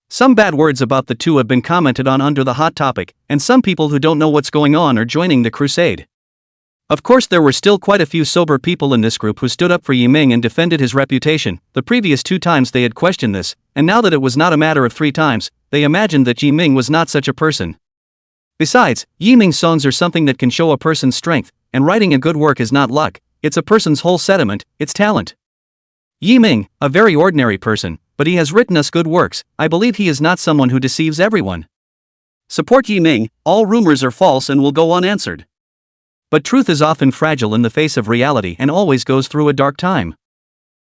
Some bad words about the two have been commented on under the hot topic, and some people who don't know what's going on are joining the crusade. Of course, there were still quite a few sober people in this group who stood up for Yiming and defended his reputation. The previous 2 times they had questioned this, and now that it was not a matter of 3 times, they imagined that Yiming was not such a person. Besides, Yiming's songs are something that can show a person's strength, and writing a good work is not luck, it's a person's whole sediment, it's talent. Yiming, a very ordinary person, but he has written us good works. I believe he is not someone who deceives everyone. Support Yiming. All rumors are false and will go unanswered. But truth is often fragile in the face of reality and always goes through a dark time.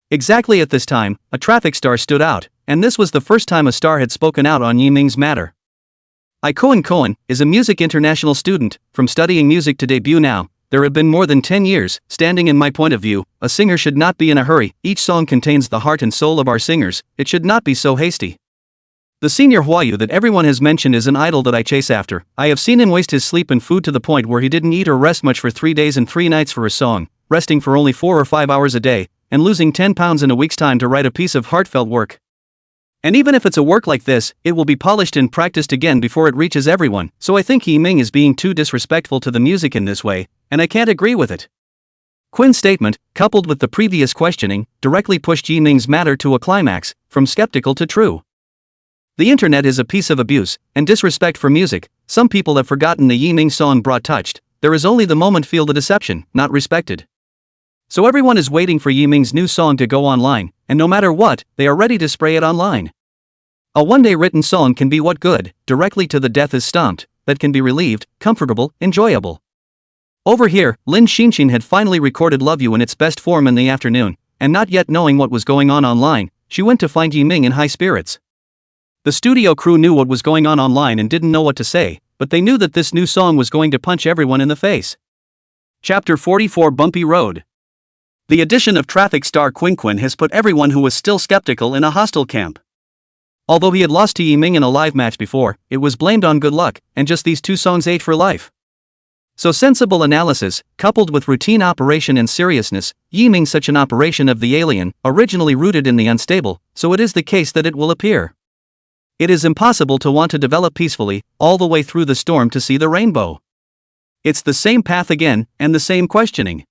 Exactly at this time, a traffic star stood out, and this was the first time a star had spoken out on Yiming's matter. Cohen is a music international student, from studying music to debut now. There have been more than 10 years. Standing in my point of view, a singer should not be in a hurry. Each song contains the heart and soul of our singers. It should not be so hasty. The senior Hwayu that everyone has mentioned is an idol that I chase after. I have seen him waste his sleep and food to the point where he didn't eat or rest much for 3 days and 3 nights for a song, resting for only 4 or 5 hours a day, and losing 10 pounds in a week's time to write a piece of heartfelt work. And even if it's a work like this, it will be polished and practiced again before it reaches everyone. So I think Yiming is being too disrespectful to the music in this way, and I can't agree with it. Quinn's statement, coupled with the previous questioning, directly pushed Yiming's matter to a climax, from skeptical to true. The internet is a piece of abuse and disrespect for music. Some people have forgotten the Yiming song brought touched. There is only the moment feel the deception, not respected. So everyone is waiting for Yiming's new song to go online, and no matter what, they are ready to spray it online. A one-day written song can be what good, directly to the death is stomped, that can be relieved, comfortable, enjoyable. Over here, Lin Xinxin had finally recorded Love You in its best form in the afternoon, and not yet knowing what was going on online, she went to find Yiming in high spirits. The studio crew knew what was going on online and didn't know what to say, but they knew that this new song was going to punch everyone in the face. Chapter 44 Bumpy Road. The addition of traffic star Quinn has put everyone who was still skeptical in a hostile camp. Although he had lost to Yiming in a live match before, it was blamed on good luck, and just these 2 songs ate for life. So sensible analysis, coupled with routine operation and seriousness, Yiming such an operation of the alien, originally rooted in the unstable, so it is the case that it will appear. It is impossible to want to develop peacefully, all the way through the storm to see the rainbow. It's the same path again, and the same questioning.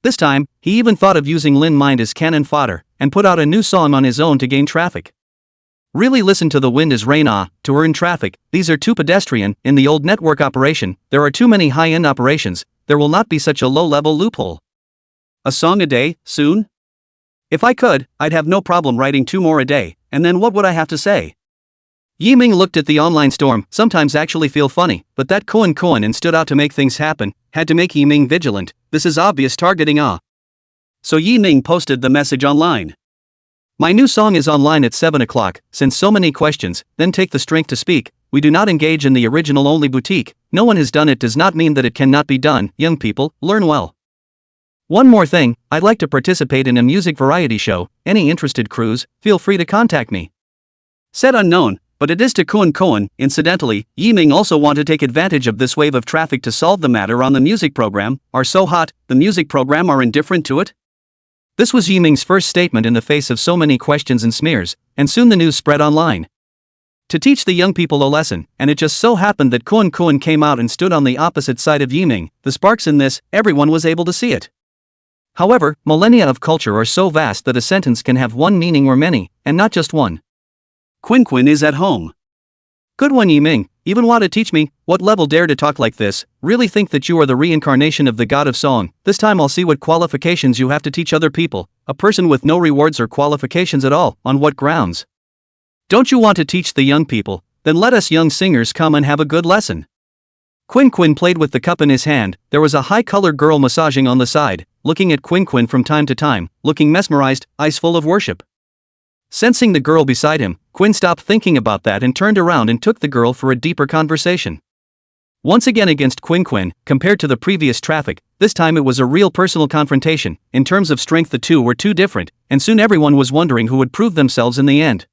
This time, he even thought of using Lin Mind as cannon fodder, and put out a new song on his own to gain traffic. Really listen to the wind is rain to her in traffic, these are too pedestrian, in the old network operation, there are too many high-end operations, there will not be such a low-level loophole. A song a day, soon? If I could, I'd have no problem writing 2 more a day, and then what would I have to say? Yiming looked at the online storm, sometimes actually feel funny, but that Koan and stood out to make things happen, had to make Yiming vigilant, this is obvious targeting So Yiming posted the message online. My new song is online at 7 o'clock, since so many questions, then take the strength to speak, we do not engage in the original only boutique, no one has done it does not mean that it cannot be done, young people, learn well. One more thing, I'd like to participate in a music variety show, any interested crews, feel free to contact me. Said unknown, but it is to Koan. Incidentally, Yiming also want to take advantage of this wave of traffic to solve the matter on the music program, are so hot, the music program are indifferent to it? This was Yiming's first statement in the face of so many questions and smears, and soon the news spread online. To teach the young people a lesson, and it just so happened that Koan came out and stood on the opposite side of Yiming, the sparks in this, everyone was able to see it. However, millennia of culture are so vast that a sentence can have one meaning or many, and not just one. Quinn is at home. Good one Yiming, even want to teach me, what level dare to talk like this, really think that you are the reincarnation of the god of song, this time I'll see what qualifications you have to teach other people, a person with no rewards or qualifications at all, on what grounds? Don't you want to teach the young people, then let us young singers come and have a good lesson. Quinn played with the cup in his hand, there was a high-colored girl massaging on the side, looking at Quinn from time to time, looking mesmerized, eyes full of worship. Sensing the girl beside him, Quinn stopped thinking about that and turned around and took the girl for a deeper conversation. Once again against Quinn, compared to the previous traffic, this time it was a real personal confrontation, in terms of strength the two were too different, and soon everyone was wondering who would prove themselves in the end.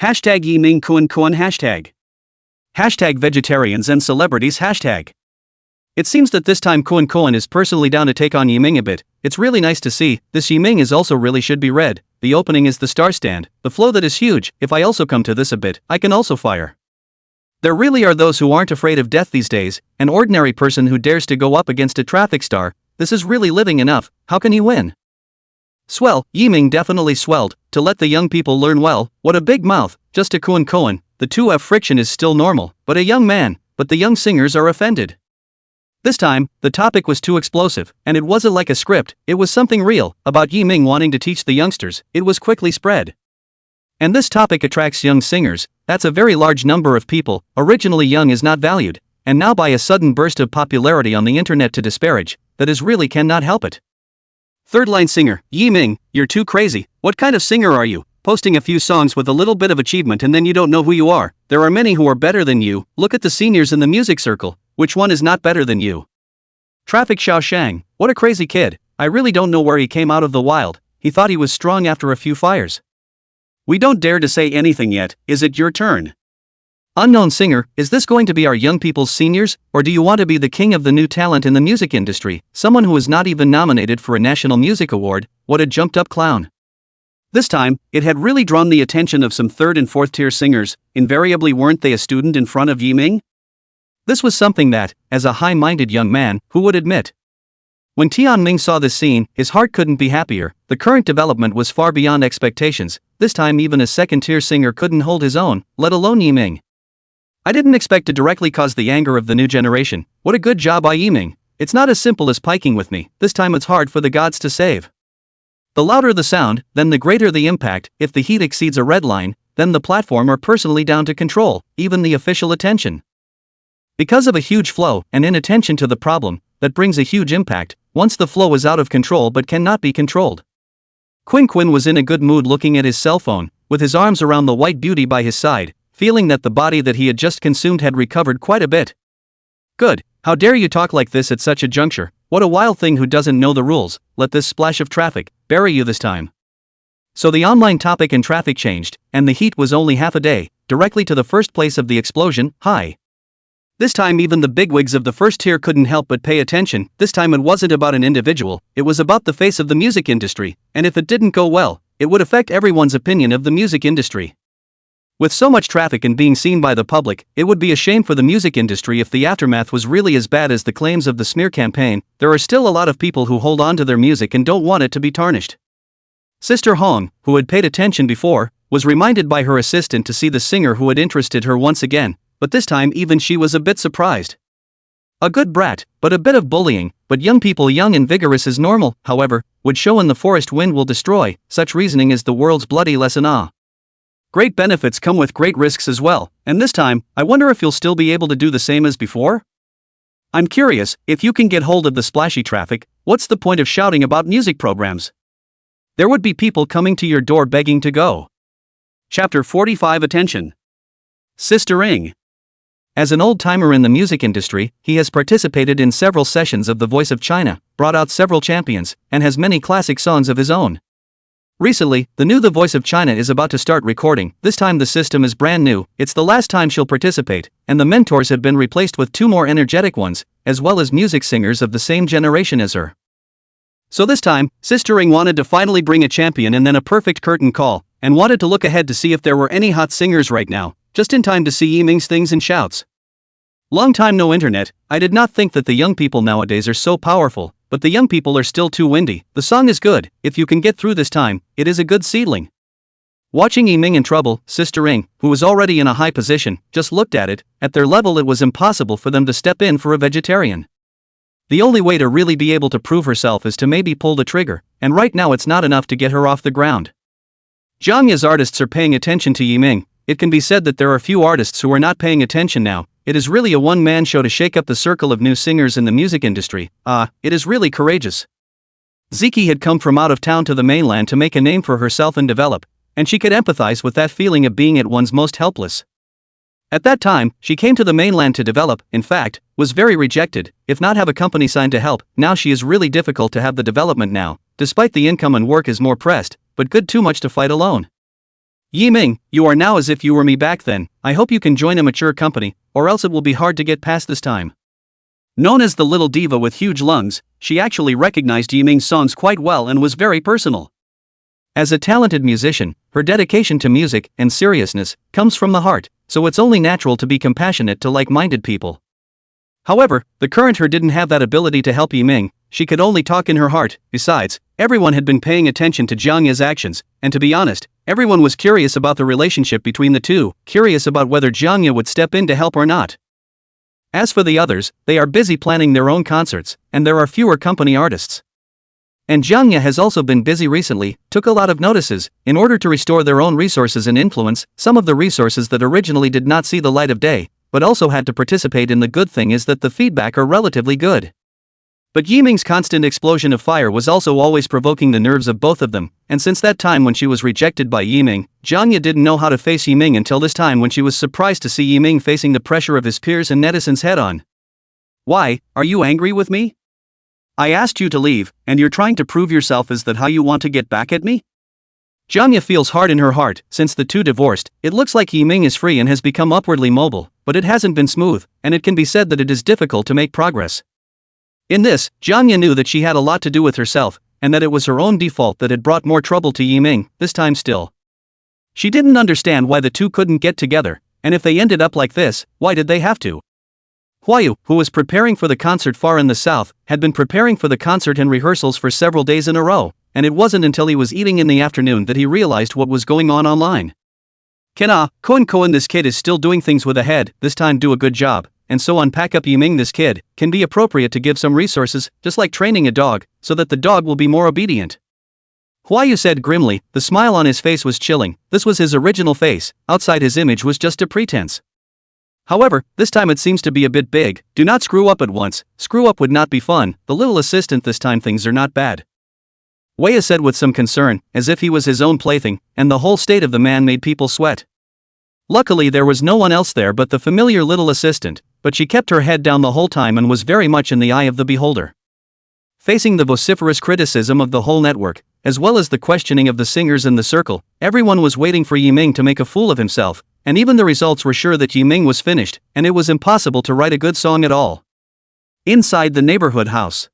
Hashtag Yiming Koan hashtag. Hashtag vegetarians and celebrities hashtag. It seems that this time Koan is personally down to take on Yiming a bit, it's really nice to see, this Yiming is also really should be read, the opening is the star stand, the flow that is huge, if I also come to this a bit, I can also fire. There really are those who aren't afraid of death these days, an ordinary person who dares to go up against a traffic star, this is really living enough, how can he win? Swell, Yiming definitely swelled, to let the young people learn well, what a big mouth, just to Koan, the 2F friction is still normal, but a young man, but the young singers are offended. This time, the topic was too explosive, and it wasn't like a script, it was something real, about Yiming wanting to teach the youngsters, it was quickly spread. And this topic attracts young singers, that's a very large number of people, originally young is not valued, and now by a sudden burst of popularity on the internet to disparage, that is really cannot help it. Third line singer, Yiming, you're too crazy, what kind of singer are you? Posting a few songs with a little bit of achievement and then you don't know who you are, there are many who are better than you, look at the seniors in the music circle, which one is not better than you? Traffic Xiao Shang, what a crazy kid, I really don't know where he came out of the wild, he thought he was strong after a few fires. We don't dare to say anything yet, is it your turn? Unknown singer, is this going to be our young people's seniors, or do you want to be the king of the new talent in the music industry, someone who is not even nominated for a National Music Award, what a jumped up clown. This time, it had really drawn the attention of some third and fourth tier singers, invariably weren't they a student in front of Yiming? This was something that, as a high-minded young man, who would admit? When Tianming saw this scene, his heart couldn't be happier, the current development was far beyond expectations, this time even a second-tier singer couldn't hold his own, let alone Yiming. I didn't expect to directly cause the anger of the new generation, what a good job by Yiming, it's not as simple as piking with me, this time it's hard for the gods to save. The louder the sound, then the greater the impact, if the heat exceeds a red line, then the platform are personally down to control, even the official attention. Because of a huge flow and inattention to the problem, that brings a huge impact, once the flow is out of control but cannot be controlled. Quinn was in a good mood looking at his cell phone, with his arms around the white beauty by his side, feeling that the body that he had just consumed had recovered quite a bit. Good, how dare you talk like this at such a juncture, what a wild thing who doesn't know the rules, let this splash of traffic bury you this time. So the online topic and traffic changed, and the heat was only half a day, directly to the first place of the explosion, hi. This time even the bigwigs of the first tier couldn't help but pay attention, this time it wasn't about an individual, it was about the face of the music industry, and if it didn't go well, it would affect everyone's opinion of the music industry. With so much traffic and being seen by the public, it would be a shame for the music industry if the aftermath was really as bad as the claims of the smear campaign. There are still a lot of people who hold on to their music and don't want it to be tarnished. Sister Hong, who had paid attention before, was reminded by her assistant to see the singer who had interested her once again, but this time even she was a bit surprised. A good brat, but a bit of bullying, but young people young and vigorous is normal, however, would show in the forest wind will destroy, such reasoning is the world's bloody lesson. Great benefits come with great risks as well, and this time, I wonder if you'll still be able to do the same as before? I'm curious, if you can get hold of the splashy traffic, what's the point of shouting about music programs? There would be people coming to your door begging to go. Chapter 45 Attention. Sister Ing. As an old-timer in the music industry, he has participated in several sessions of The Voice of China, brought out several champions, and has many classic songs of his own. Recently, the new The Voice of China is about to start recording. This time the system is brand new, it's the last time she'll participate, and the mentors have been replaced with two more energetic ones, as well as music singers of the same generation as her. So this time, Sister Ing wanted to finally bring a champion and then a perfect curtain call, and wanted to look ahead to see if there were any hot singers right now, just in time to see Yiming's things and shouts. Long time no internet, I did not think that the young people nowadays are so powerful, but the young people are still too windy. The song is good, if you can get through this time, it is a good seedling. Watching Yiming in trouble, Sister Ing, who was already in a high position, just looked at it. At their level it was impossible for them to step in for a vegetarian. The only way to really be able to prove herself is to maybe pull the trigger, and right now it's not enough to get her off the ground. Jiangya's artists are paying attention to Yiming. It can be said that there are few artists who are not paying attention now. It is really a one-man show to shake up the circle of new singers in the music industry. It is really courageous. Ziki had come from out of town to the mainland to make a name for herself and develop, and she could empathize with that feeling of being at one's most helpless. At that time, she came to the mainland to develop, in fact, was very rejected, if not have a company signed to help. Now she is really difficult to have the development now, despite the income and work is more pressed, but good too much to fight alone. Yiming, you are now as if you were me back then. I hope you can join a mature company, or else it will be hard to get past this time. Known as the little diva with huge lungs, she actually recognized Yiming's songs quite well and was very personal. As a talented musician, her dedication to music and seriousness comes from the heart, so it's only natural to be compassionate to like-minded people. However, the current her didn't have that ability to help Yiming. She could only talk in her heart. Besides, everyone had been paying attention to Jiangya's actions, and to be honest, everyone was curious about the relationship between the two, curious about whether Jiangya would step in to help or not. As for the others, they are busy planning their own concerts, and there are fewer company artists. And Jiangya has also been busy recently, took a lot of notices, in order to restore their own resources and influence, some of the resources that originally did not see the light of day, but also had to participate in. The good thing is that the feedback are relatively good. But Yiming's constant explosion of fire was also always provoking the nerves of both of them, and since that time when she was rejected by Yiming, Jiangya didn't know how to face Yiming until this time when she was surprised to see Yiming facing the pressure of his peers and netizens head-on. Why, are you angry with me? I asked you to leave, and you're trying to prove yourself. Is that how you want to get back at me? Jiangya feels hard in her heart. Since the two divorced, it looks like Yiming is free and has become upwardly mobile, but it hasn't been smooth, and it can be said that it is difficult to make progress. In this, Jiangya knew that she had a lot to do with herself, and that it was her own default that had brought more trouble to Yiming, this time still. She didn't understand why the two couldn't get together, and if they ended up like this, why did they have to? Huayu, who was preparing for the concert far in the south, had been preparing for the concert and rehearsals for several days in a row, and it wasn't until he was eating in the afternoon that he realized what was going on online. Koen, this kid is still doing things with a head, this time do a good job, and so unpack up Yiming. This kid can be appropriate to give some resources, just like training a dog, so that the dog will be more obedient. Huayu said grimly, the smile on his face was chilling. This was his original face, outside his image was just a pretense. However, this time it seems to be a bit big. Do not screw up at once, screw up would not be fun. The little assistant, this time things are not bad. Huayu said with some concern, as if he was his own plaything, and the whole state of the man made people sweat. Luckily there was no one else there but the familiar little assistant, but she kept her head down the whole time and was very much in the eye of the beholder. Facing the vociferous criticism of the whole network, as well as the questioning of the singers in the circle, everyone was waiting for Yiming to make a fool of himself, and even the results were sure that Yiming was finished, and it was impossible to write a good song at all. Inside the neighborhood house,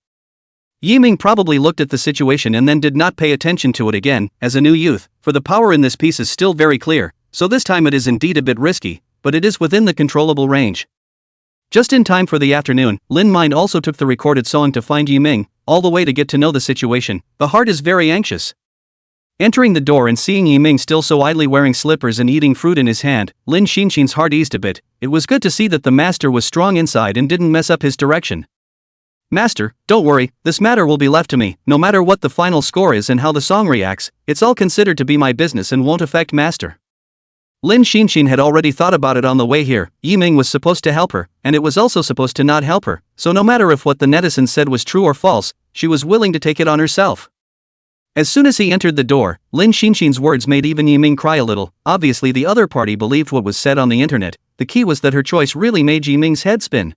Yiming probably looked at the situation and then did not pay attention to it again, as a new youth, for the power in this piece is still very clear, so this time it is indeed a bit risky, but it is within the controllable range. Just in time for the afternoon, Lin Mind also took the recorded song to find Yiming, all the way to get to know the situation. The heart is very anxious. Entering the door and seeing Yiming still so idly wearing slippers and eating fruit in his hand, Lin Xinxin's heart eased a bit. It was good to see that the master was strong inside and didn't mess up his direction. Master, don't worry, this matter will be left to me. No matter what the final score is and how the song reacts, it's all considered to be my business and won't affect master. Lin Xinxin had already thought about it on the way here. Yiming was supposed to help her, and it was also supposed to not help her, so no matter if what the netizens said was true or false, she was willing to take it on herself. As soon as he entered the door, Lin Xinxin's words made even Yiming cry a little. Obviously the other party believed what was said on the internet. The key was that her choice really made Yiming's head spin.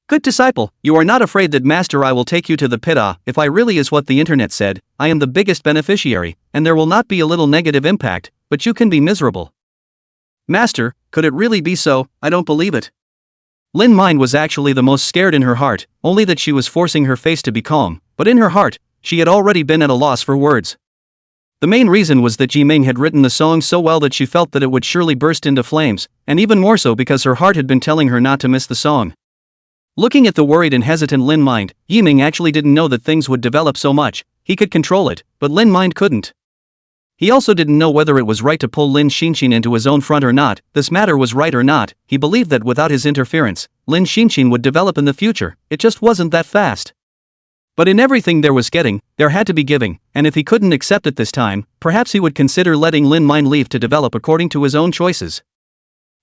Good disciple, you are not afraid that master I will take you to the pit. If I really is what the internet said, I am the biggest beneficiary, and there will not be a little negative impact, but you can be miserable. Master, could it really be so? I don't believe it. Lin Mind was actually the most scared in her heart, only that she was forcing her face to be calm, but in her heart, she had already been at a loss for words. The main reason was that Yiming had written the song so well that she felt that it would surely burst into flames, and even more so because her heart had been telling her not to miss the song. Looking at the worried and hesitant Lin Mind, Yiming actually didn't know that things would develop so much. He could control it, but Lin Mind couldn't. He also didn't know whether it was right to pull Lin Xinxin into his own front or not. This matter was right or not. He believed that without his interference, Lin Xinxin would develop in the future. It just wasn't that fast. But in everything there was getting, there had to be giving, and if he couldn't accept it this time, perhaps he would consider letting Lin Mind leave to develop according to his own choices.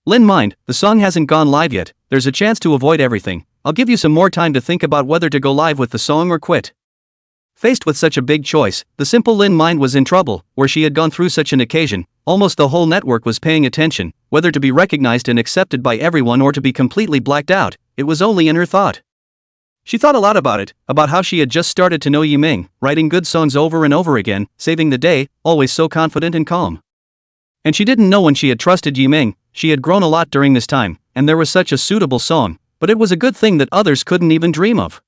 Lin Mind, the song hasn't gone live yet. There's a chance to avoid everything. I'll give you some more time to think about whether to go live with the song or quit. Faced with such a big choice, the simple Lin Mind was in trouble. Where she had gone through such an occasion, almost the whole network was paying attention, whether to be recognized and accepted by everyone or to be completely blacked out. It was only in her thought. She thought a lot about it, about how she had just started to know Yiming, writing good songs over and over again, saving the day, always so confident and calm. And she didn't know when she had trusted Yiming, she had grown a lot during this time, and there was such a suitable song, but it was a good thing that others couldn't even dream of.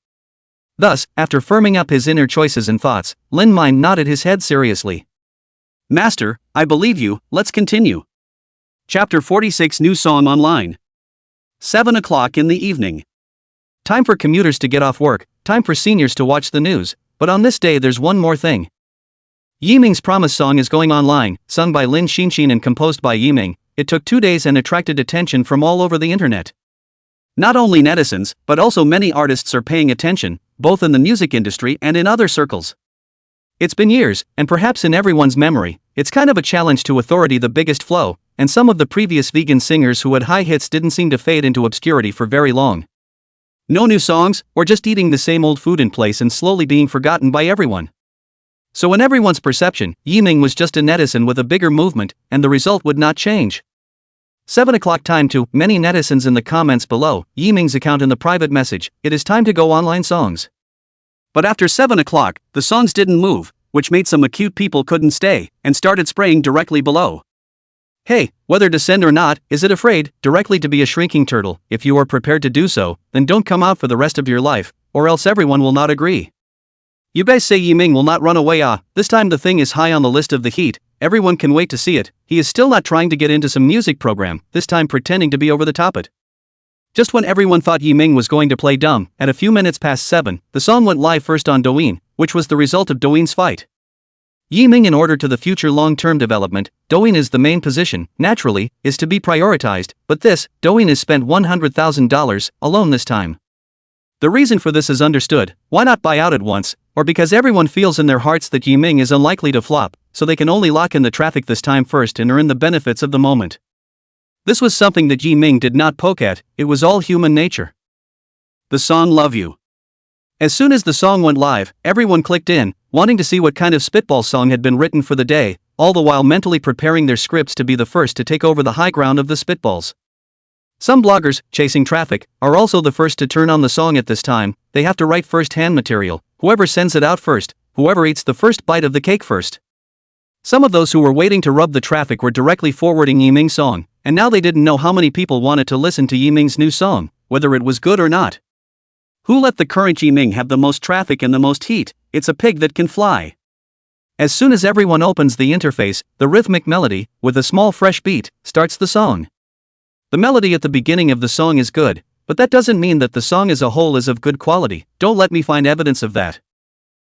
Thus, after firming up his inner choices and thoughts, Lin Mind nodded his head seriously. Master, I believe you, let's continue. Chapter 46 New Song Online. 7 o'clock in the evening. Time for commuters to get off work, time for seniors to watch the news, but on this day there's one more thing. Yiming's Promise song is going online, sung by Lin Xinxin and composed by Yiming. It took 2 days and attracted attention from all over the internet. Not only netizens, but also many artists are paying attention, both in the music industry and in other circles. It's been years, and perhaps in everyone's memory, it's kind of a challenge to authority the biggest flow, and some of the previous vegan singers who had high hits didn't seem to fade into obscurity for very long. No new songs, or just eating the same old food in place and slowly being forgotten by everyone. So in everyone's perception, Yiming was just a netizen with a bigger movement, and the result would not change. 7 o'clock time to many netizens in the comments below, Yiming's account in the private message, it is time to go online songs. But after 7 o'clock, the songs didn't move, which made some acute people couldn't stay, and started spraying directly below. Hey, whether to send or not, is it afraid, directly to be a shrinking turtle? If you are prepared to do so, then don't come out for the rest of your life, or else everyone will not agree. You guys say Yiming will not run away. This time the thing is high on the list of the heat, everyone can wait to see it. He is still not trying to get into some music program, this time pretending to be over the top it. Just when everyone thought Yiming was going to play dumb, at a few minutes past 7, the song went live first on Douyin, which was the result of Douyin's fight. Yiming, in order to the future long-term development, Douyin is the main position, naturally, is to be prioritized, but this, Douyin is spent $100,000, alone this time. The reason for this is understood. Why not buy out at once, or because everyone feels in their hearts that Yiming is unlikely to flop, so they can only lock in the traffic this time first and earn the benefits of the moment. This was something that Yiming did not poke at, it was all human nature. The song Love You. As soon as the song went live, everyone clicked in, wanting to see what kind of spitball song had been written for the day, all the while mentally preparing their scripts to be the first to take over the high ground of the spitballs. Some bloggers, chasing traffic, are also the first to turn on the song at this time. They have to write first-hand material, whoever sends it out first, whoever eats the first bite of the cake first. Some of those who were waiting to rub the traffic were directly forwarding Yiming's song, and now they didn't know how many people wanted to listen to Yiming's new song, whether it was good or not. Who let the current Yiming have the most traffic and the most heat? It's a pig that can fly. As soon as everyone opens the interface, the rhythmic melody, with a small fresh beat, starts the song. The melody at the beginning of the song is good, but that doesn't mean that the song as a whole is of good quality. Don't let me find evidence of that.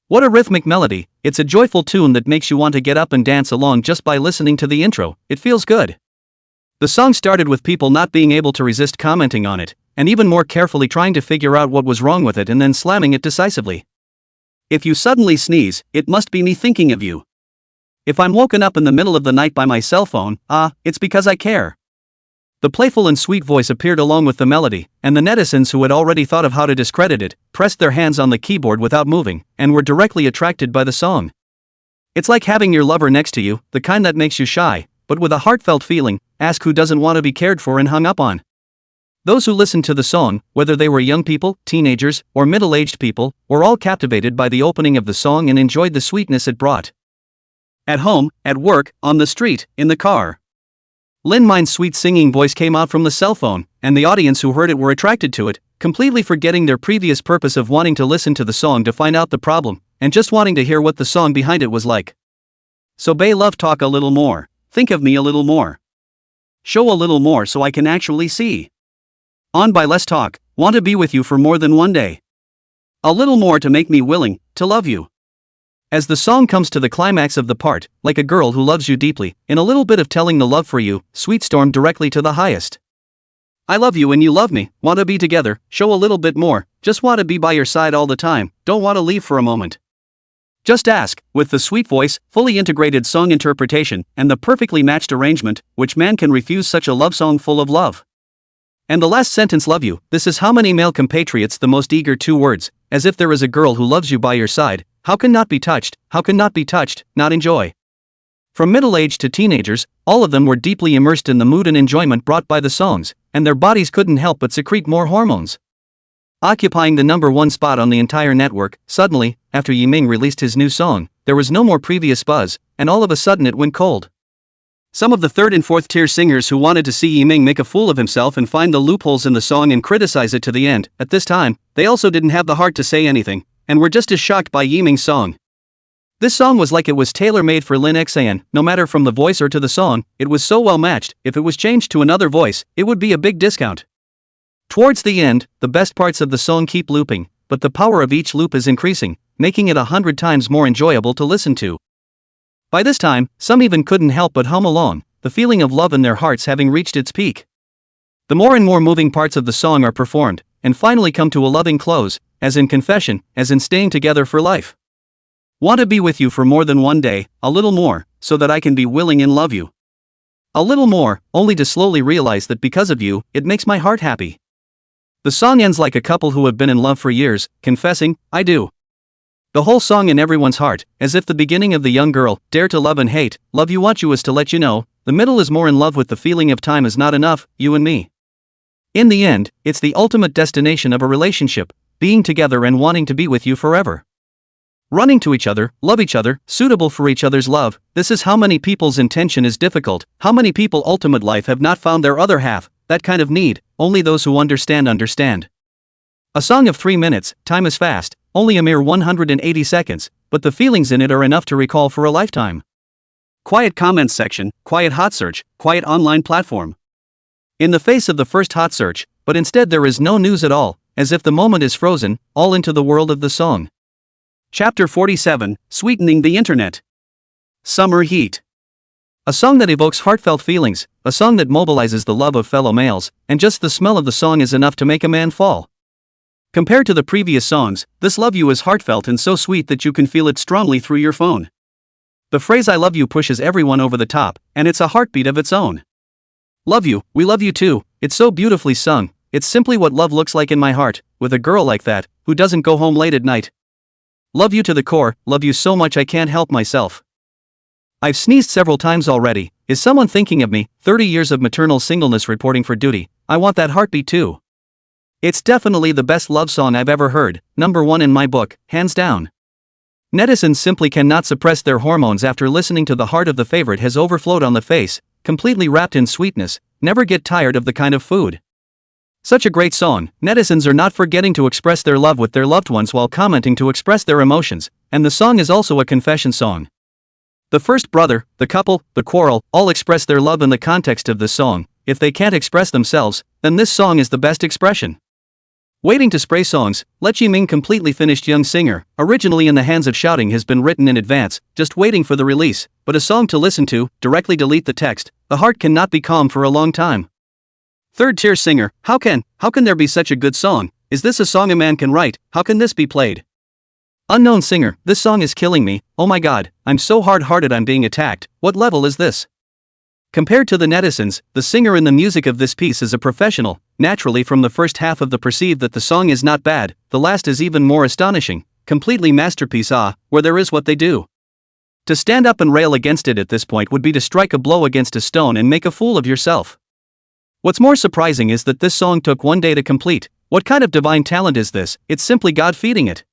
What a rhythmic melody! It's a joyful tune that makes you want to get up and dance along just by listening to the intro. It feels good. The song started with people not being able to resist commenting on it, and even more carefully trying to figure out what was wrong with it and then slamming it decisively. If you suddenly sneeze, it must be me thinking of you. If I'm woken up in the middle of the night by my cell phone, it's because I care. The playful and sweet voice appeared along with the melody, and the netizens who had already thought of how to discredit it, pressed their hands on the keyboard without moving, and were directly attracted by the song. It's like having your lover next to you, the kind that makes you shy, but with a heartfelt feeling. Ask who doesn't want to be cared for and hung up on. Those who listened to the song, whether they were young people, teenagers, or middle-aged people, were all captivated by the opening of the song and enjoyed the sweetness it brought. At home, at work, on the street, in the car. Lin Min's sweet singing voice came out from the cell phone, and the audience who heard it were attracted to it, completely forgetting their previous purpose of wanting to listen to the song to find out the problem, and just wanting to hear what the song behind it was like. So Bay love talk a little more, think of me a little more. Show a little more so I can actually see. On by less talk, want to be with you for more than one day. A little more to make me willing to love you. As the song comes to the climax of the part, like a girl who loves you deeply, in a little bit of telling the love for you, sweet storm directly to the highest. I love you and you love me, want to be together, show a little bit more, just want to be by your side all the time, don't want to leave for a moment. Just ask, with the sweet voice, fully integrated song interpretation, and the perfectly matched arrangement, which man can refuse such a love song full of love? And the last sentence, love you, this is how many male compatriots the most eager 2 words, as if there is a girl who loves you by your side, how can not be touched, not enjoy? From middle age to teenagers, all of them were deeply immersed in the mood and enjoyment brought by the songs, and their bodies couldn't help but secrete more hormones. Occupying the #1 spot on the entire network, suddenly, after Yiming released his new song, there was no more previous buzz, and all of a sudden it went cold. Some of the 3rd and 4th tier singers who wanted to see Yiming make a fool of himself and find the loopholes in the song and criticize it to the end, at this time, they also didn't have the heart to say anything, and were just as shocked by Yiming's song. This song was like it was tailor-made for Lin Xan, no matter from the voice or to the song, it was so well matched. If it was changed to another voice, it would be a big discount. Towards the end, the best parts of the song keep looping, but the power of each loop is increasing, making it 100 times more enjoyable to listen to. By this time, some even couldn't help but hum along, the feeling of love in their hearts having reached its peak. The more and more moving parts of the song are performed, and finally come to a loving close, as in confession, as in staying together for life. Want to be with you for more than one day, a little more, so that I can be willing and love you. A little more, only to slowly realize that because of you, it makes my heart happy. The song ends like a couple who have been in love for years, confessing, I do. The whole song in everyone's heart, as if the beginning of the young girl, dare to love and hate, love you want you is to let you know, the middle is more in love with the feeling of time is not enough, you and me. In the end, it's the ultimate destination of a relationship, being together and wanting to be with you forever. Running to each other, love each other, suitable for each other's love, this is how many people's intention is difficult, how many people ultimate life have not found their other half, that kind of need, only those who understand. A song of 3 minutes, time is fast, only a mere 180 seconds, but the feelings in it are enough to recall for a lifetime. Quiet comments section, quiet hot search, quiet online platform. In the face of the first hot search, but instead there is no news at all, as if the moment is frozen, all into the world of the song. Chapter 47, Sweetening the Internet. Summer Heat. A song that evokes heartfelt feelings, a song that mobilizes the love of fellow males, and just the smell of the song is enough to make a man fall. Compared to the previous songs, this love you is heartfelt and so sweet that you can feel it strongly through your phone. The phrase I love you pushes everyone over the top, and it's a heartbeat of its own. Love you, we love you too, it's so beautifully sung, it's simply what love looks like in my heart, with a girl like that, who doesn't go home late at night. Love you to the core, love you so much I can't help myself. I've sneezed several times already, is someone thinking of me, 30 years of maternal singleness reporting for duty, I want that heartbeat too. It's definitely the best love song I've ever heard, #1 in my book, hands down. Netizens simply cannot suppress their hormones after listening to the heart of the favorite has overflowed on the face, completely wrapped in sweetness, never get tired of the kind of food. Such a great song, netizens are not forgetting to express their love with their loved ones while commenting to express their emotions, and the song is also a confession song. The first brother, the couple, the quarrel, all express their love in the context of this song. If they can't express themselves, then this song is the best expression. Waiting to spray songs, Let Yiming completely finished young singer, originally in the hands of shouting has been written in advance, just waiting for the release, but a song to listen to, directly delete the text, the heart cannot be calm for a long time. Third tier singer, how can there be such a good song? Is this a song a man can write? How can this be played? Unknown singer, this song is killing me, oh my god, I'm so hard-hearted I'm being attacked, what level is this? Compared to the netizens, the singer in the music of this piece is a professional. Naturally, from the first half of the perceive that the song is not bad, the last is even more astonishing, completely masterpiece where there is what they do. To stand up and rail against it at this point would be to strike a blow against a stone and make a fool of yourself. What's more surprising is that this song took 1 day to complete. What kind of divine talent is this? It's simply God feeding it.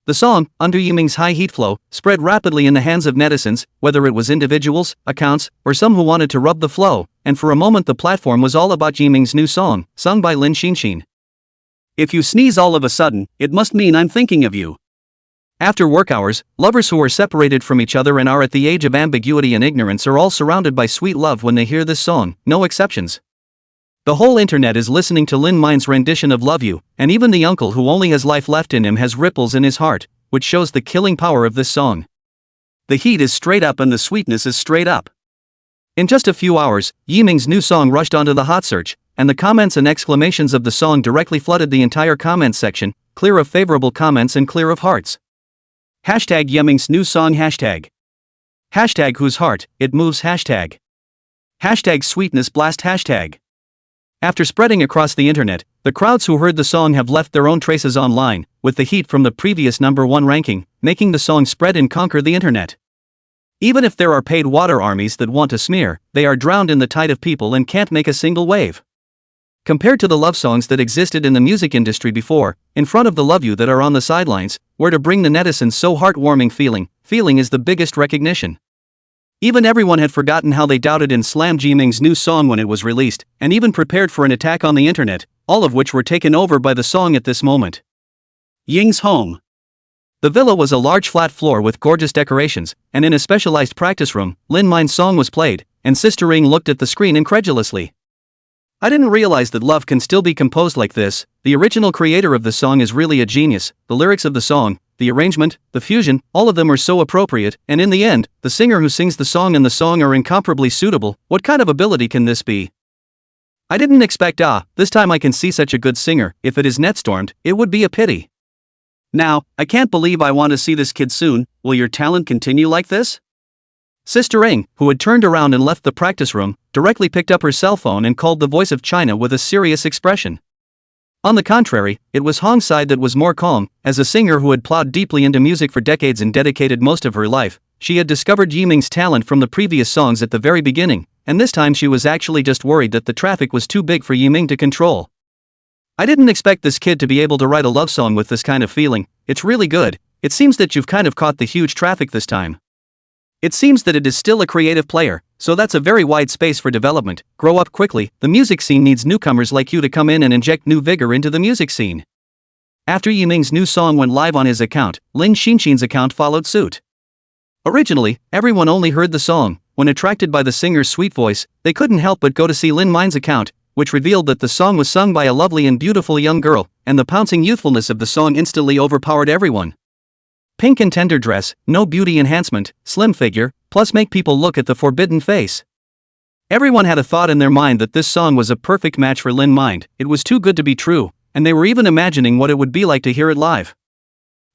The song, under Yiming's high heat flow, spread rapidly in the hands of netizens, whether it was individuals, accounts, or some who wanted to rub the flow, and for a moment the platform was all about Yiming's new song, sung by Lin Xinxin. If you sneeze all of a sudden, it must mean I'm thinking of you. After work hours, lovers who are separated from each other and are at the age of ambiguity and ignorance are all surrounded by sweet love when they hear this song, no exceptions. The whole internet is listening to Lin Mine's rendition of Love You, and even the uncle who only has life left in him has ripples in his heart, which shows the killing power of this song. The heat is straight up and the sweetness is straight up. In just a few hours, Yiming's new song rushed onto the hot search, and the comments and exclamations of the song directly flooded the entire comments section, clear of favorable comments and clear of hearts. Hashtag Yiming's new song hashtag. Hashtag whose heart, it moves hashtag. Hashtag sweetness blast hashtag. After spreading across the internet, the crowds who heard the song have left their own traces online, with the heat from the previous #1 ranking, making the song spread and conquer the internet. Even if there are paid water armies that want to smear, they are drowned in the tide of people and can't make a single wave. Compared to the love songs that existed in the music industry before, in front of the Love You that are on the sidelines, where to bring the netizens so heartwarming feeling is the biggest recognition. Even everyone had forgotten how they doubted and slammed Yiming's new song when it was released, and even prepared for an attack on the internet, all of which were taken over by the song at this moment. Ying's home. The villa was a large flat floor with gorgeous decorations, and in a specialized practice room, Lin Mine's song was played, and Sister Ring looked at the screen incredulously. I didn't realize that love can still be composed like this. The original creator of the song is really a genius. The lyrics of the song, the arrangement, the fusion, all of them are so appropriate, and in the end, the singer who sings the song and the song are incomparably suitable. What kind of ability can this be? I didn't expect this time I can see such a good singer. If it is netstormed, it would be a pity. Now, I can't believe I want to see this kid soon. Will your talent continue like this? Sister Ring, who had turned around and left the practice room, directly picked up her cell phone and called the voice of China with a serious expression. On the contrary, it was Hong's side that was more calm. As a singer who had plowed deeply into music for decades and dedicated most of her life, she had discovered Yiming's talent from the previous songs at the very beginning, and this time she was actually just worried that the traffic was too big for Yiming to control. I didn't expect this kid to be able to write a love song with this kind of feeling. It's really good. It seems that you've kind of caught the huge traffic this time. It seems that it is still a creative player, so that's a very wide space for development. Grow up quickly. The music scene needs newcomers like you to come in and inject new vigor into the music scene. After Yiming's new song went live on his account, Lin Xinxin's account followed suit. Originally, everyone only heard the song. When attracted by the singer's sweet voice, they couldn't help but go to see Lin Mine's account, which revealed that the song was sung by a lovely and beautiful young girl, and the pouncing youthfulness of the song instantly overpowered everyone. Pink and tender dress, no beauty enhancement, slim figure, plus make people look at the forbidden face. Everyone had a thought in their mind that this song was a perfect match for Lin Mine. It was too good to be true, and they were even imagining what it would be like to hear it live.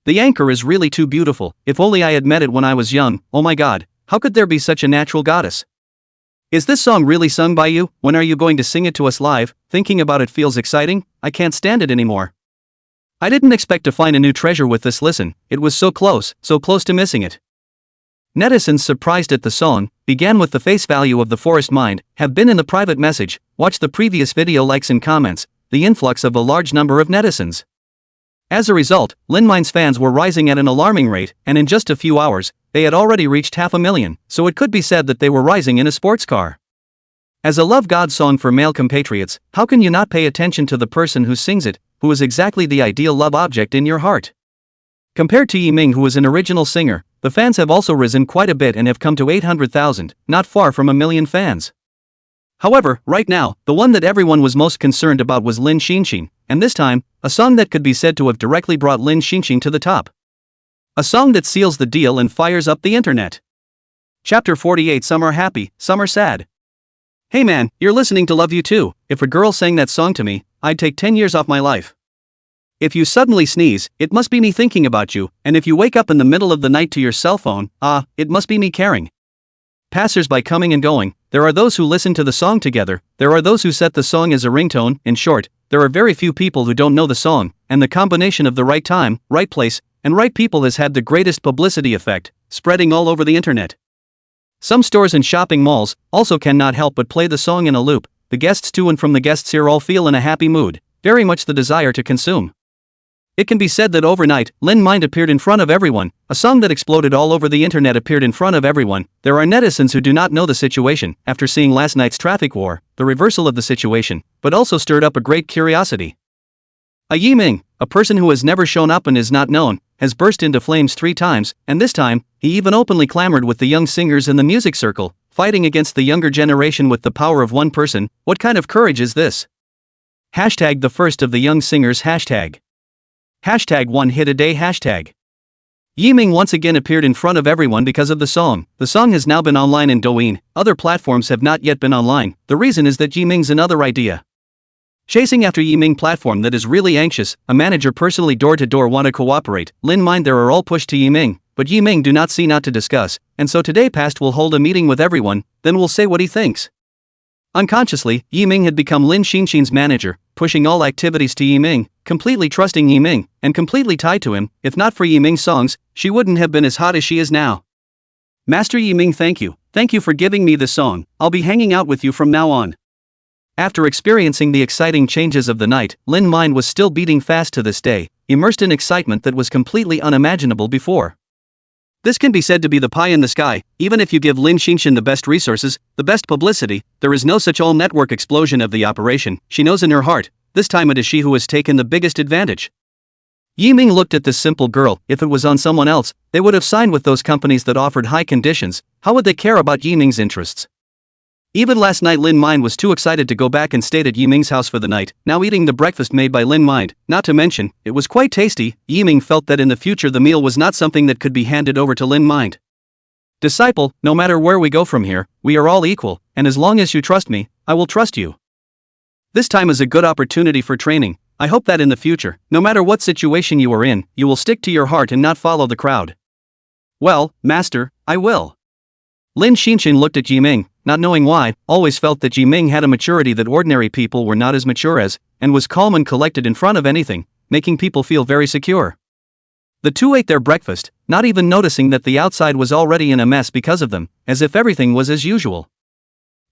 The anchor is really too beautiful. If only I had met it when I was young. Oh my god, how could there be such a natural goddess? Is this song really sung by you? When are you going to sing it to us live? Thinking about it feels exciting. I can't stand it anymore. I didn't expect to find a new treasure with this listen. It was so close to missing it. Netizens surprised at the song, began with the face value of the forest mind, have been in the private message, watch the previous video likes and comments, the influx of a large number of netizens. As a result, Lin Mine's fans were rising at an alarming rate, and in just a few hours, they had already reached 500,000, so it could be said that they were rising in a sports car. As a love god song for male compatriots, how can you not pay attention to the person who sings it, who is exactly the ideal love object in your heart? Compared to Yiming, who is an original singer, the fans have also risen quite a bit and have come to 800,000, not far from 1 million fans. However, right now, the one that everyone was most concerned about was Lin Xinxin, and this time, a song that could be said to have directly brought Lin Xinxin to the top. A song that seals the deal and fires up the internet. Chapter 48. Some are happy, some are sad. Hey man, you're listening to Love You Too. If a girl sang that song to me, I'd take 10 years off my life. If you suddenly sneeze, it must be me thinking about you, and if you wake up in the middle of the night to your cell phone, it must be me caring. Passers-by coming and going, there are those who listen to the song together, there are those who set the song as a ringtone. In short, there are very few people who don't know the song, and the combination of the right time, right place, and right people has had the greatest publicity effect, spreading all over the internet. Some stores and shopping malls also cannot help but play the song in a loop. The guests to and from the guests here all feel in a happy mood, very much the desire to consume. It can be said that overnight, Lin Mind appeared in front of everyone, a song that exploded all over the internet appeared in front of everyone. There are netizens who do not know the situation, after seeing last night's traffic war, the reversal of the situation, but also stirred up a great curiosity. A Yiming, a person who has never shown up and is not known, has burst into flames 3 times, and this time, he even openly clamored with the young singers in the music circle, fighting against the younger generation with the power of one person. What kind of courage is this? Hashtag the first of the young singers. Hashtag 1 hit a day. Hashtag Yiming once again appeared in front of everyone because of the song. The song has now been online in Douyin, other platforms have not yet been online. The reason is that Yiming's another idea. Chasing after Yiming platform that is really anxious, a manager personally door-to-door want to cooperate. Lin Mind there are all pushed to Yiming, but Yiming do not see not to discuss, and so today past will hold a meeting with everyone, then will say what he thinks. Unconsciously, Yiming had become Lin Xinxin's manager, pushing all activities to Yiming, completely trusting Yiming, and completely tied to him. If not for Yiming's songs, she wouldn't have been as hot as she is now. Master Yiming, thank you. Thank you for giving me the song. I'll be hanging out with you from now on. After experiencing the exciting changes of the night, Lin Mind was still beating fast to this day, immersed in excitement that was completely unimaginable before. This can be said to be the pie in the sky. Even if you give Lin Xinxin the best resources, the best publicity, there is no such all-network explosion of the operation. She knows in her heart, this time it is she who has taken the biggest advantage. Yiming looked at this simple girl. If it was on someone else, they would have signed with those companies that offered high conditions. How would they care about Yiming's interests? Even last night Lin Mind was too excited to go back and stayed at Yiming's house for the night, now eating the breakfast made by Lin Mind. Not to mention, it was quite tasty. Yiming felt that in the future the meal was not something that could be handed over to Lin Mind. Disciple, no matter where we go from here, we are all equal, and as long as you trust me, I will trust you. This time is a good opportunity for training. I hope that in the future, no matter what situation you are in, you will stick to your heart and not follow the crowd. Well, master, I will. Lin Xinxin looked at Yiming, not knowing why, always felt that Yiming had a maturity that ordinary people were not as mature as, and was calm and collected in front of anything, making people feel very secure. The two ate their breakfast, not even noticing that the outside was already in a mess because of them, as if everything was as usual.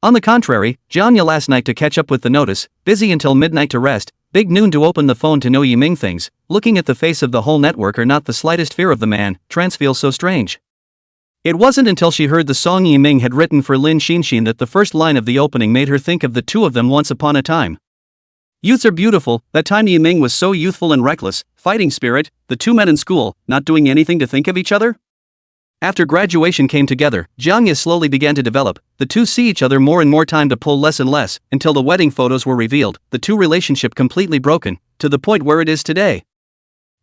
On the contrary, Jianya last night to catch up with the notice, busy until midnight to rest, big noon to open the phone to know Yiming things, looking at the face of the whole network or not the slightest fear of the man, trance feels so strange. It wasn't until she heard the song Yiming had written for Lin Xinxin that the first line of the opening made her think of the two of them once upon a time. Youths are beautiful. That time Yiming was so youthful and reckless, fighting spirit, the two men in school, not doing anything to think of each other? After graduation came together, Jiangya slowly began to develop, the two see each other more and more time to pull less and less, until the wedding photos were revealed, the two relationship completely broken, to the point where it is today.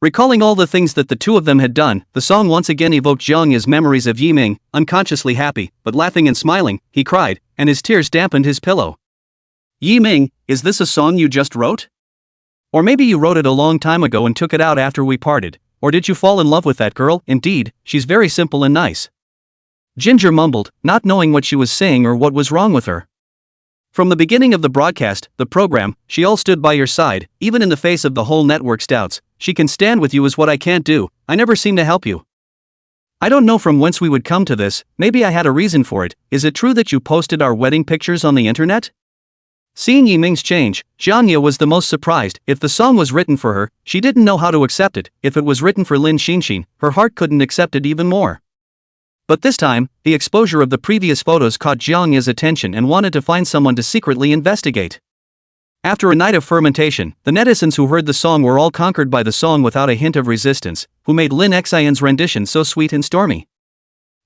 Recalling all the things that the two of them had done, the song once again evoked Jiangya's memories of Yiming, unconsciously happy, but laughing and smiling, he cried, and his tears dampened his pillow. Yiming, is this a song you just wrote? Or maybe you wrote it a long time ago and took it out after we parted, or did you fall in love with that girl? Indeed, she's very simple and nice. Ginger mumbled, not knowing what she was saying or what was wrong with her. From the beginning of the broadcast, the program, she all stood by your side, even in the face of the whole network's doubts. She can stand with you is what I can't do. I never seem to help you. I don't know from whence we would come to this, maybe I had a reason for it. Is it true that you posted our wedding pictures on the internet? Seeing Yiming's change, Jianya was the most surprised. If the song was written for her, she didn't know how to accept it. If it was written for Lin Xinxin, her heart couldn't accept it even more. But this time, the exposure of the previous photos caught Jiangya's attention and wanted to find someone to secretly investigate. After a night of fermentation, the netizens who heard the song were all conquered by the song without a hint of resistance, who made Lin Xian's rendition so sweet and stormy.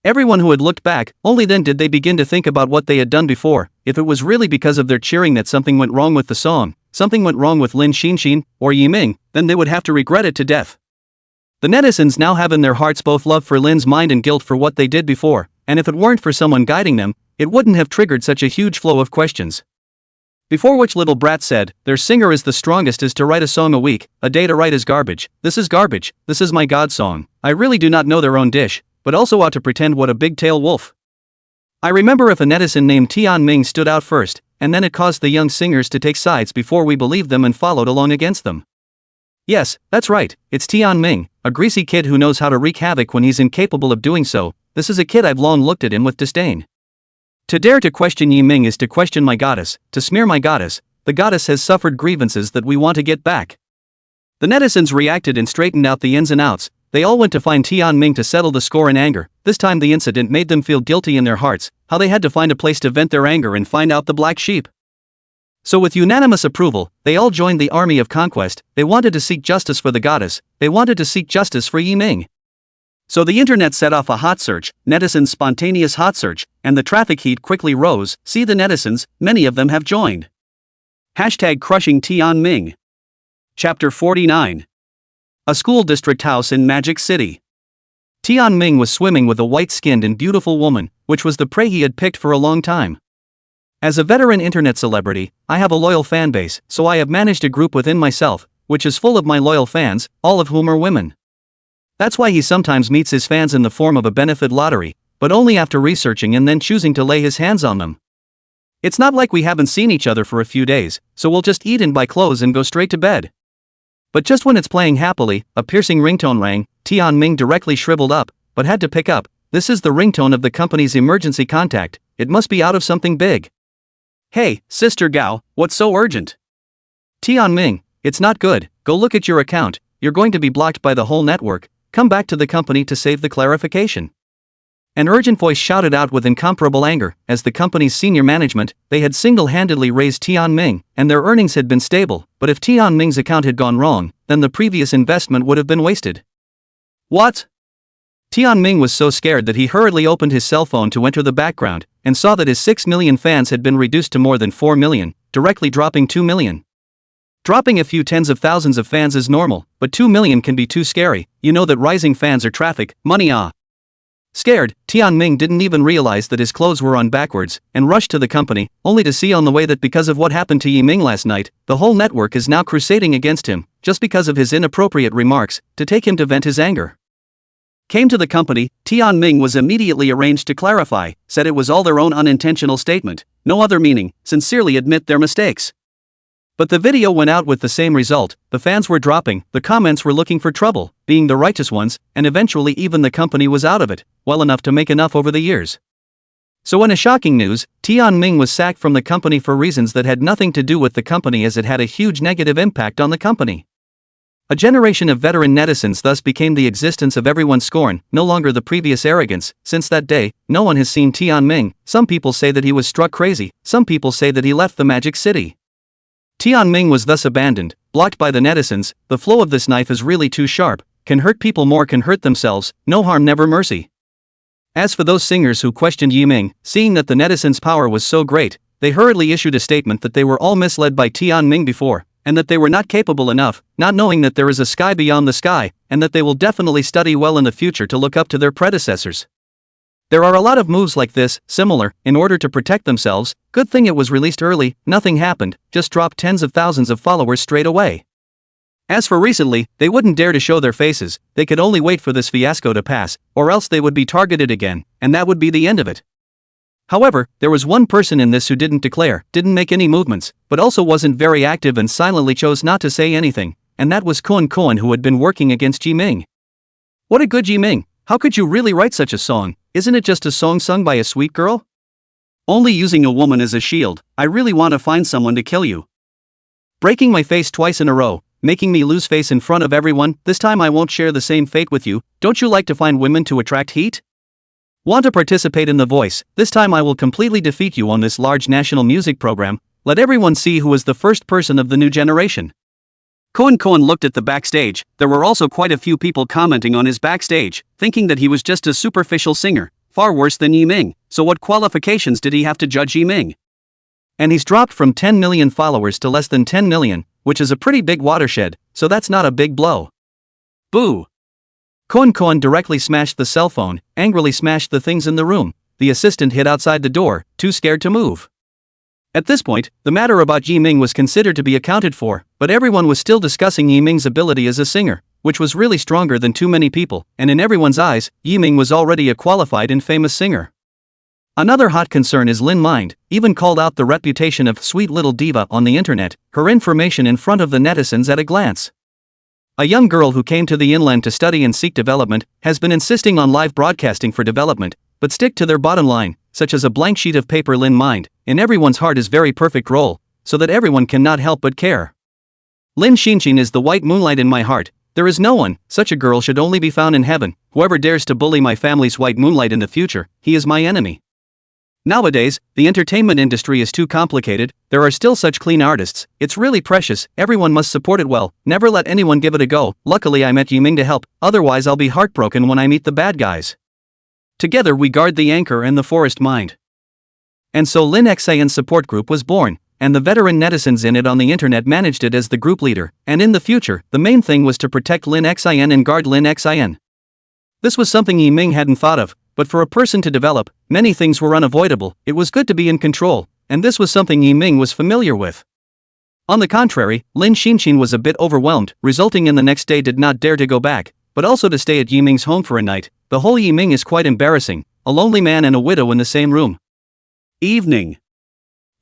Everyone who had looked back, only then did they begin to think about what they had done before. If it was really because of their cheering that something went wrong with the song, something went wrong with Lin Xinxin or Yiming, then they would have to regret it to death. The netizens now have in their hearts both love for Lin's mind and guilt for what they did before, and if it weren't for someone guiding them, it wouldn't have triggered such a huge flow of questions. Before which little brat said, "Their singer is the strongest is to write a song a week, a day to write is garbage, this is garbage, this is my God song, I really do not know their own dish, but also ought to pretend what a big tail wolf." I remember if a netizen named Tian Ming stood out first, and then it caused the young singers to take sides before we believed them and followed along against them. Yes, that's right, it's Tian Ming, a greasy kid who knows how to wreak havoc when he's incapable of doing so. This is a kid I've long looked at him with disdain. To dare to question Yiming is to question my goddess, to smear my goddess. The goddess has suffered grievances that we want to get back. The netizens reacted and straightened out the ins and outs. They all went to find Tian Ming to settle the score in anger. This time the incident made them feel guilty in their hearts, how they had to find a place to vent their anger and find out the black sheep. So with unanimous approval, they all joined the army of conquest. They wanted to seek justice for the goddess, they wanted to seek justice for Yiming. So the internet set off a hot search, netizens' spontaneous hot search, and the traffic heat quickly rose. See the netizens, many of them have joined. Hashtag crushing Tian Ming. Chapter 49. A school district house in Magic City. Tian Ming was swimming with a white-skinned and beautiful woman, which was the prey he had picked for a long time. As a veteran internet celebrity, I have a loyal fan base, so I have managed a group within myself, which is full of my loyal fans, all of whom are women. That's why he sometimes meets his fans in the form of a benefit lottery, but only after researching and then choosing to lay his hands on them. It's not like we haven't seen each other for a few days, so we'll just eat and buy clothes and go straight to bed. But just when it's playing happily, a piercing ringtone rang. Tian Ming directly shriveled up, but had to pick up. This is the ringtone of the company's emergency contact, it must be out of something big. Hey, Sister Gao, what's so urgent? Tian Ming, it's not good, go look at your account, you're going to be blocked by the whole network. Come back to the company to save the clarification. An urgent voice shouted out with incomparable anger. As the company's senior management, they had single-handedly raised Tian Ming, and their earnings had been stable, but if Tian Ming's account had gone wrong, then the previous investment would have been wasted. What? Tian Ming was so scared that he hurriedly opened his cell phone to enter the background, and saw that his 6 million fans had been reduced to more than 4 million, directly dropping 2 million. Dropping a few tens of thousands of fans is normal, but 2 million can be too scary. You know that rising fans are traffic, money Scared, Tian Ming didn't even realize that his clothes were on backwards, and rushed to the company, only to see on the way that because of what happened to Yiming last night, the whole network is now crusading against him, just because of his inappropriate remarks, to take him to vent his anger. Came to the company, Tian Ming was immediately arranged to clarify, said it was all their own unintentional statement, no other meaning, sincerely admit their mistakes. But the video went out with the same result. The fans were dropping, the comments were looking for trouble, being the righteous ones, and eventually even the company was out of it, well enough to make enough over the years. So in a shocking news, Tian Ming was sacked from the company for reasons that had nothing to do with the company, as it had a huge negative impact on the company. A generation of veteran netizens thus became the existence of everyone's scorn, no longer the previous arrogance. Since that day, no one has seen Tian Ming. Some people say that he was struck crazy, some people say that he left the Magic City. Tian Ming was thus abandoned, blocked by the netizens. The flow of this knife is really too sharp, can hurt people more, can hurt themselves, no harm never mercy. As for those singers who questioned Yiming, seeing that the netizens' power was so great, they hurriedly issued a statement that they were all misled by Tian Ming before, and that they were not capable enough, not knowing that there is a sky beyond the sky, and that they will definitely study well in the future to look up to their predecessors. There are a lot of moves like this, similar, in order to protect themselves. Good thing it was released early, nothing happened, just dropped tens of thousands of followers straight away. As for recently, they wouldn't dare to show their faces, they could only wait for this fiasco to pass, or else they would be targeted again, and that would be the end of it. However, there was one person in this who didn't declare, didn't make any movements, but also wasn't very active and silently chose not to say anything, and that was Koen, who had been working against Yiming. What a good Yiming, how could you really write such a song? Isn't it just a song sung by a sweet girl? Only using a woman as a shield, I really want to find someone to kill you. Breaking my face twice in a row, making me lose face in front of everyone, this time I won't share the same fate with you. Don't you like to find women to attract heat? Want to participate in The Voice? This time I will completely defeat you on this large national music program. let everyone see who was the first person of the new generation. Cohen looked at the backstage. There were also quite a few people commenting on his backstage, thinking that he was just a superficial singer, far worse than Yiming, so what qualifications did he have to judge Yiming? And he's dropped from 10 million followers to less than 10 million, which is a pretty big watershed, so that's not a big blow. Boo! Cohen directly smashed the cell phone, angrily smashed the things in the room. The assistant hid outside the door, too scared to move. At this point, the matter about Yiming was considered to be accounted for, but everyone was still discussing Yiming's ability as a singer, which was really stronger than too many people, and in everyone's eyes, Yiming was already a qualified and famous singer. Another hot concern is Lin Mind, even called out the reputation of sweet little diva on the internet, her information in front of the netizens at a glance. A young girl who came to the inland to study and seek development, has been insisting on live broadcasting for development, but stick to their bottom line, such as a blank sheet of paper. Lin Mind, in everyone's heart is very perfect role, so that everyone cannot help but care. Lin Xinxin is the white moonlight in my heart, there is no one, such a girl should only be found in heaven, whoever dares to bully my family's white moonlight in the future, he is my enemy. Nowadays, the entertainment industry is too complicated, there are still such clean artists, it's really precious, everyone must support it well, never let anyone give it a go. Luckily I met Yiming to help, otherwise I'll be heartbroken when I meet the bad guys. Together we guard the anchor and the forest mind. And so Lin Xian's support group was born, and the veteran netizens in it on the internet managed it as the group leader, and in the future, the main thing was to protect Lin Xian and guard Lin Xian. This was something Yiming hadn't thought of, but for a person to develop, many things were unavoidable, it was good to be in control, and this was something Yiming was familiar with. On the contrary, Lin Xinxin was a bit overwhelmed, resulting in the next day did not dare to go back, but also to stay at Yiming's home for a night. The whole Yiming is quite embarrassing, a lonely man and a widow in the same room. Evening.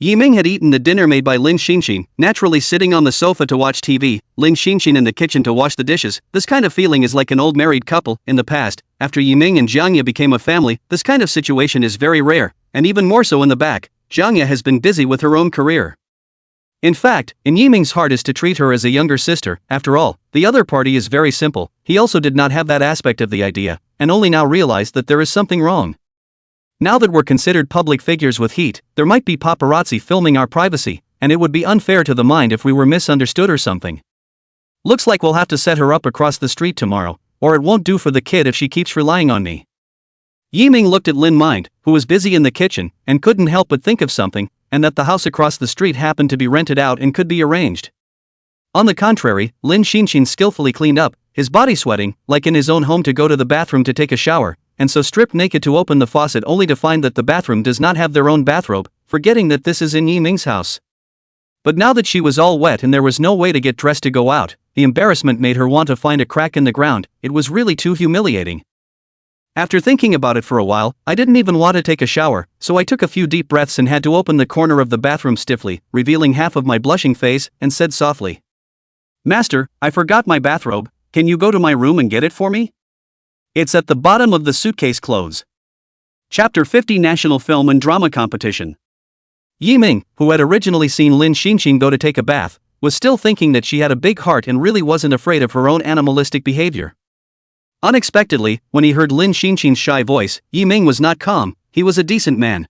Yiming had eaten the dinner made by Lin Xinxin, naturally sitting on the sofa to watch TV, Lin Xinxin in the kitchen to wash the dishes. This kind of feeling is like an old married couple. In the past, after Yiming and Jiangya became a family, this kind of situation is very rare, and even more so in the back. Jiangya has been busy with her own career. In fact, in Yiming's heart is to treat her as a younger sister. After all, the other party is very simple. He also did not have that aspect of the idea, and only now realized that there is something wrong. Now that we're considered public figures with heat, there might be paparazzi filming our privacy, and it would be unfair to the mind if we were misunderstood or something. Looks like we'll have to set her up across the street tomorrow, or it won't do for the kid if she keeps relying on me. Yiming looked at Lin Mind, who was busy in the kitchen, and couldn't help but think of something, and that the house across the street happened to be rented out and could be arranged. On the contrary, Lin Xinxin skillfully cleaned up, his body sweating, like in his own home, to go to the bathroom to take a shower, and so stripped naked to open the faucet only to find that the bathroom does not have their own bathrobe, forgetting that this is in Yiming's house. But now that she was all wet and there was no way to get dressed to go out, the embarrassment made her want to find a crack in the ground. It was really too humiliating. After thinking about it for a while, I didn't even want to take a shower, so I took a few deep breaths and had to open the corner of the bathroom stiffly, revealing half of my blushing face, and said softly, "Master, I forgot my bathrobe, can you go to my room and get it for me? It's at the bottom of the suitcase clothes." Chapter 50 National Film and Drama Competition. Yiming, who had originally seen Lin Xinxin go to take a bath, was still thinking that she had a big heart and really wasn't afraid of her own animalistic behavior. Unexpectedly, when he heard Lin Xinxin's shy voice, Yiming was not calm. He was a decent man.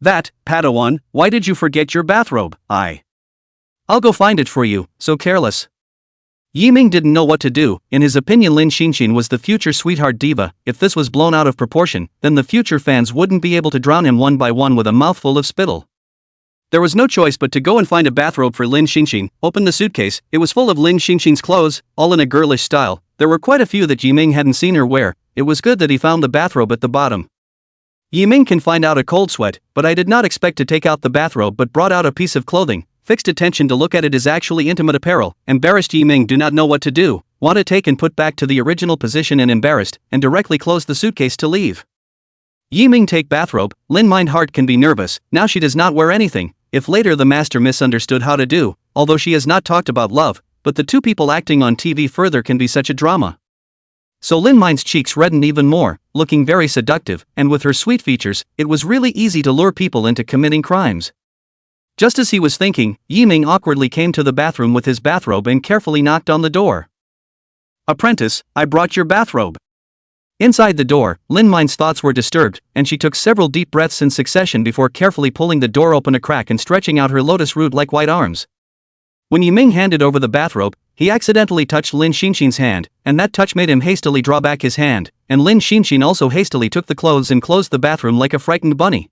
"That, Padawan, why did you forget your bathrobe?" "I'll go find it for you, so careless." Yiming didn't know what to do. In his opinion, Lin Xinxin was the future sweetheart diva. If this was blown out of proportion, then the future fans wouldn't be able to drown him one by one with a mouthful of spittle. There was no choice but to go and find a bathrobe for Lin Xinxin. Open the suitcase, it was full of Lin Xinxin's clothes, all in a girlish style. There were quite a few that Yiming hadn't seen her wear. It was good that he found the bathrobe at the bottom. Yiming can find out a cold sweat, but I did not expect to take out the bathrobe but brought out a piece of clothing. Fixed attention to look at it is actually intimate apparel. Embarrassed Yiming do not know what to do, want to take and put back to the original position and embarrassed, and directly close the suitcase to leave. Yiming take bathrobe, Lin Mind heart can be nervous, now she does not wear anything. If later the master misunderstood how to do, although she has not talked about love, but the two people acting on TV further can be such a drama. So Lin Mind's cheeks reddened even more, looking very seductive, and with her sweet features, it was really easy to lure people into committing crimes. Just as he was thinking, Yiming awkwardly came to the bathroom with his bathrobe and carefully knocked on the door. "Apprentice, I brought your bathrobe." Inside the door, Lin Min's thoughts were disturbed, and she took several deep breaths in succession before carefully pulling the door open a crack and stretching out her lotus root-like white arms. When Yiming handed over the bathrobe, he accidentally touched Lin Xinxin's hand, and that touch made him hastily draw back his hand, and Lin Xinxin also hastily took the clothes and closed the bathroom like a frightened bunny.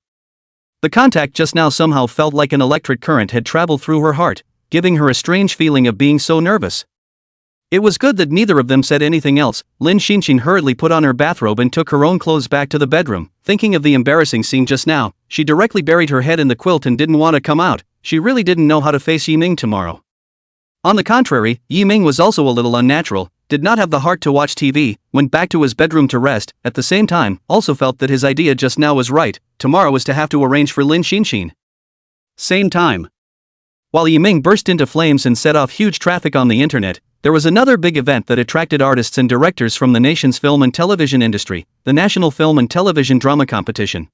The contact just now somehow felt like an electric current had traveled through her heart, giving her a strange feeling of being so nervous. It was good that neither of them said anything else. Lin Xinxin hurriedly put on her bathrobe and took her own clothes back to the bedroom. Thinking of the embarrassing scene just now, she directly buried her head in the quilt and didn't want to come out. She really didn't know how to face Yiming tomorrow. On the contrary, Yiming was also a little unnatural, did not have the heart to watch TV, went back to his bedroom to rest, at the same time, also felt that his idea just now was right. Tomorrow was to have to arrange for Lin Xinxin. Same time. While Yiming burst into flames and set off huge traffic on the internet, there was another big event that attracted artists and directors from the nation's film and television industry, the National Film and Television Drama Competition.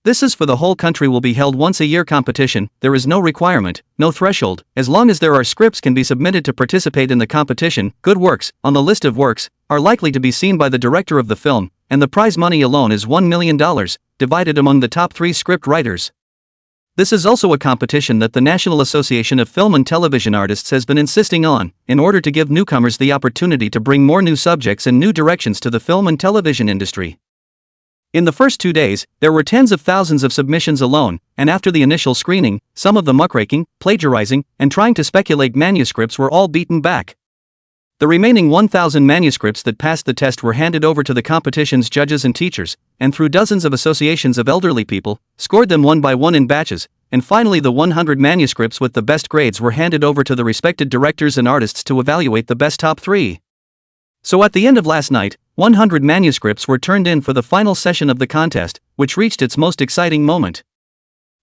This is for the whole country, will be held once a year competition. There is no requirement, no threshold, as long as there are scripts can be submitted to participate in the competition. Good works, on the list of works, are likely to be seen by the director of the film, and the prize money alone is $1 million, divided among the top 3 script writers. This is also a competition that the National Association of Film and Television Artists has been insisting on, in order to give newcomers the opportunity to bring more new subjects and new directions to the film and television industry. In the first 2 days, there were tens of thousands of submissions alone, and after the initial screening, some of the muckraking, plagiarizing, and trying to speculate manuscripts were all beaten back. The remaining 1,000 manuscripts that passed the test were handed over to the competition's judges and teachers, and through dozens of associations of elderly people, scored them one by one in batches, and finally the 100 manuscripts with the best grades were handed over to the respected directors and artists to evaluate the best top 3. So at the end of last night, 100 manuscripts were turned in for the final session of the contest, which reached its most exciting moment.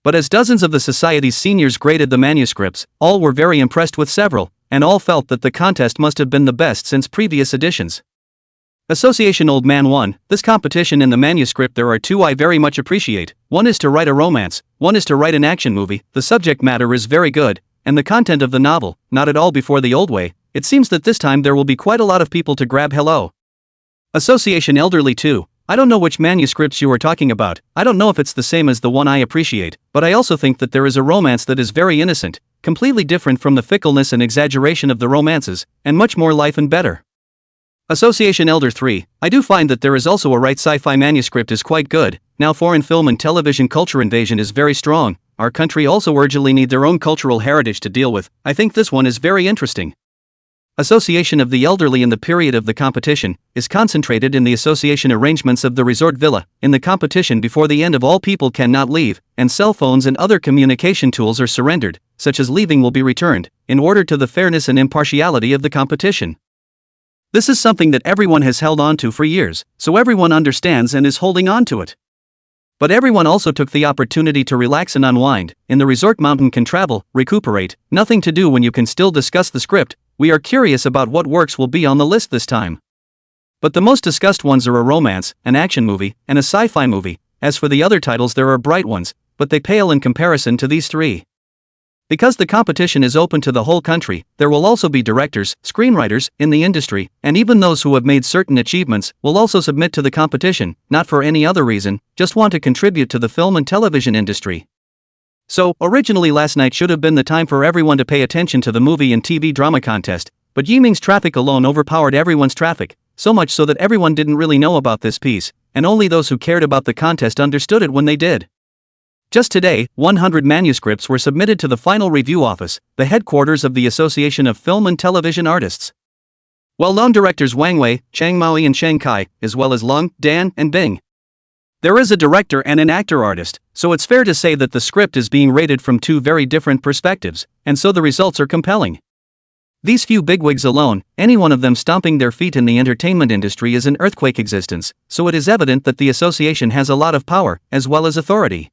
But as dozens of the society's seniors graded the manuscripts, all were very impressed with several, and all felt that the contest must have been the best since previous editions. Association Old Man 1, this competition in the manuscript there are 2 I very much appreciate. One is to write a romance, one is to write an action movie. The subject matter is very good, and the content of the novel, not at all before the old way. It seems that this time there will be quite a lot of people to grab. Hello. Association Elderly 2, I don't know which manuscripts you are talking about. I don't know if it's the same as the one I appreciate, but I also think that there is a romance that is very innocent, completely different from the fickleness and exaggeration of the romances, and much more life and better. Association Elder 3, I do find that there is also a right sci-fi manuscript is quite good. Now foreign film and television culture invasion is very strong. Our country also urgently need their own cultural heritage to deal with. I think this one is very interesting. Association of the Elderly in the period of the competition is concentrated in the association arrangements of the resort villa. In the competition before the end of all people cannot leave, and cell phones and other communication tools are surrendered, such as leaving will be returned, in order to the fairness and impartiality of the competition. This is something that everyone has held on to for years, so everyone understands and is holding on to it. But everyone also took the opportunity to relax and unwind. In the resort mountain can travel, recuperate, nothing to do when you can still discuss the script. We are curious about what works will be on the list this time. But the most discussed ones are a romance, an action movie, and a sci-fi movie. As for the other titles there are bright ones, but they pale in comparison to these 3. Because the competition is open to the whole country, there will also be directors, screenwriters, in the industry, and even those who have made certain achievements will also submit to the competition, not for any other reason, just want to contribute to the film and television industry. So, originally last night should have been the time for everyone to pay attention to the movie and TV drama contest, but Yiming's traffic alone overpowered everyone's traffic, so much so that everyone didn't really know about this piece, and only those who cared about the contest understood it when they did. Just today, 100 manuscripts were submitted to the final review office, the headquarters of the Association of Film and Television Artists. Well-known directors Wang Wei, Chang Maoi and Shang Kai, as well as Lung, Dan, and Bing. There is a director and an actor-artist, so it's fair to say that the script is being rated from 2 very different perspectives, and so the results are compelling. These few bigwigs alone, any one of them stomping their feet in the entertainment industry is an earthquake existence, so it is evident that the association has a lot of power, as well as authority.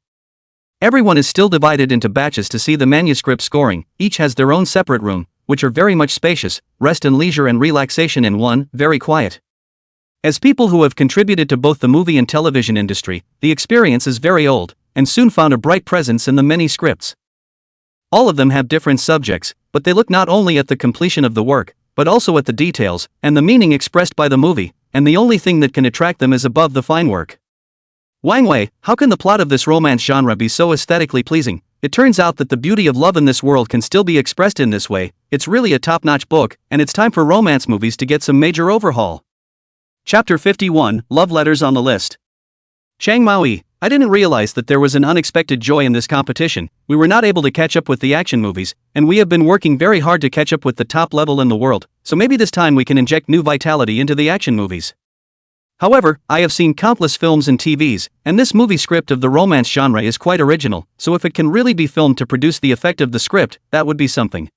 Everyone is still divided into batches to see the manuscript scoring, each has their own separate room, which are very much spacious, rest and leisure and relaxation in one, very quiet. As people who have contributed to both the movie and television industry, the experience is very old, and soon found a bright presence in the many scripts. All of them have different subjects, but they look not only at the completion of the work, but also at the details, and the meaning expressed by the movie, and the only thing that can attract them is above the fine work. Wang Wei, how can the plot of this romance genre be so aesthetically pleasing? It turns out that the beauty of love in this world can still be expressed in this way. It's really a top-notch book, and it's time for romance movies to get some major overhaul. Chapter 51, Love Letters on the List. Chang Maui, I didn't realize that there was an unexpected joy in this competition. We were not able to catch up with the action movies, and we have been working very hard to catch up with the top level in the world, so maybe this time we can inject new vitality into the action movies. However, I have seen countless films and TVs, and this movie script of the romance genre is quite original, so if it can really be filmed to produce the effect of the script, that would be something.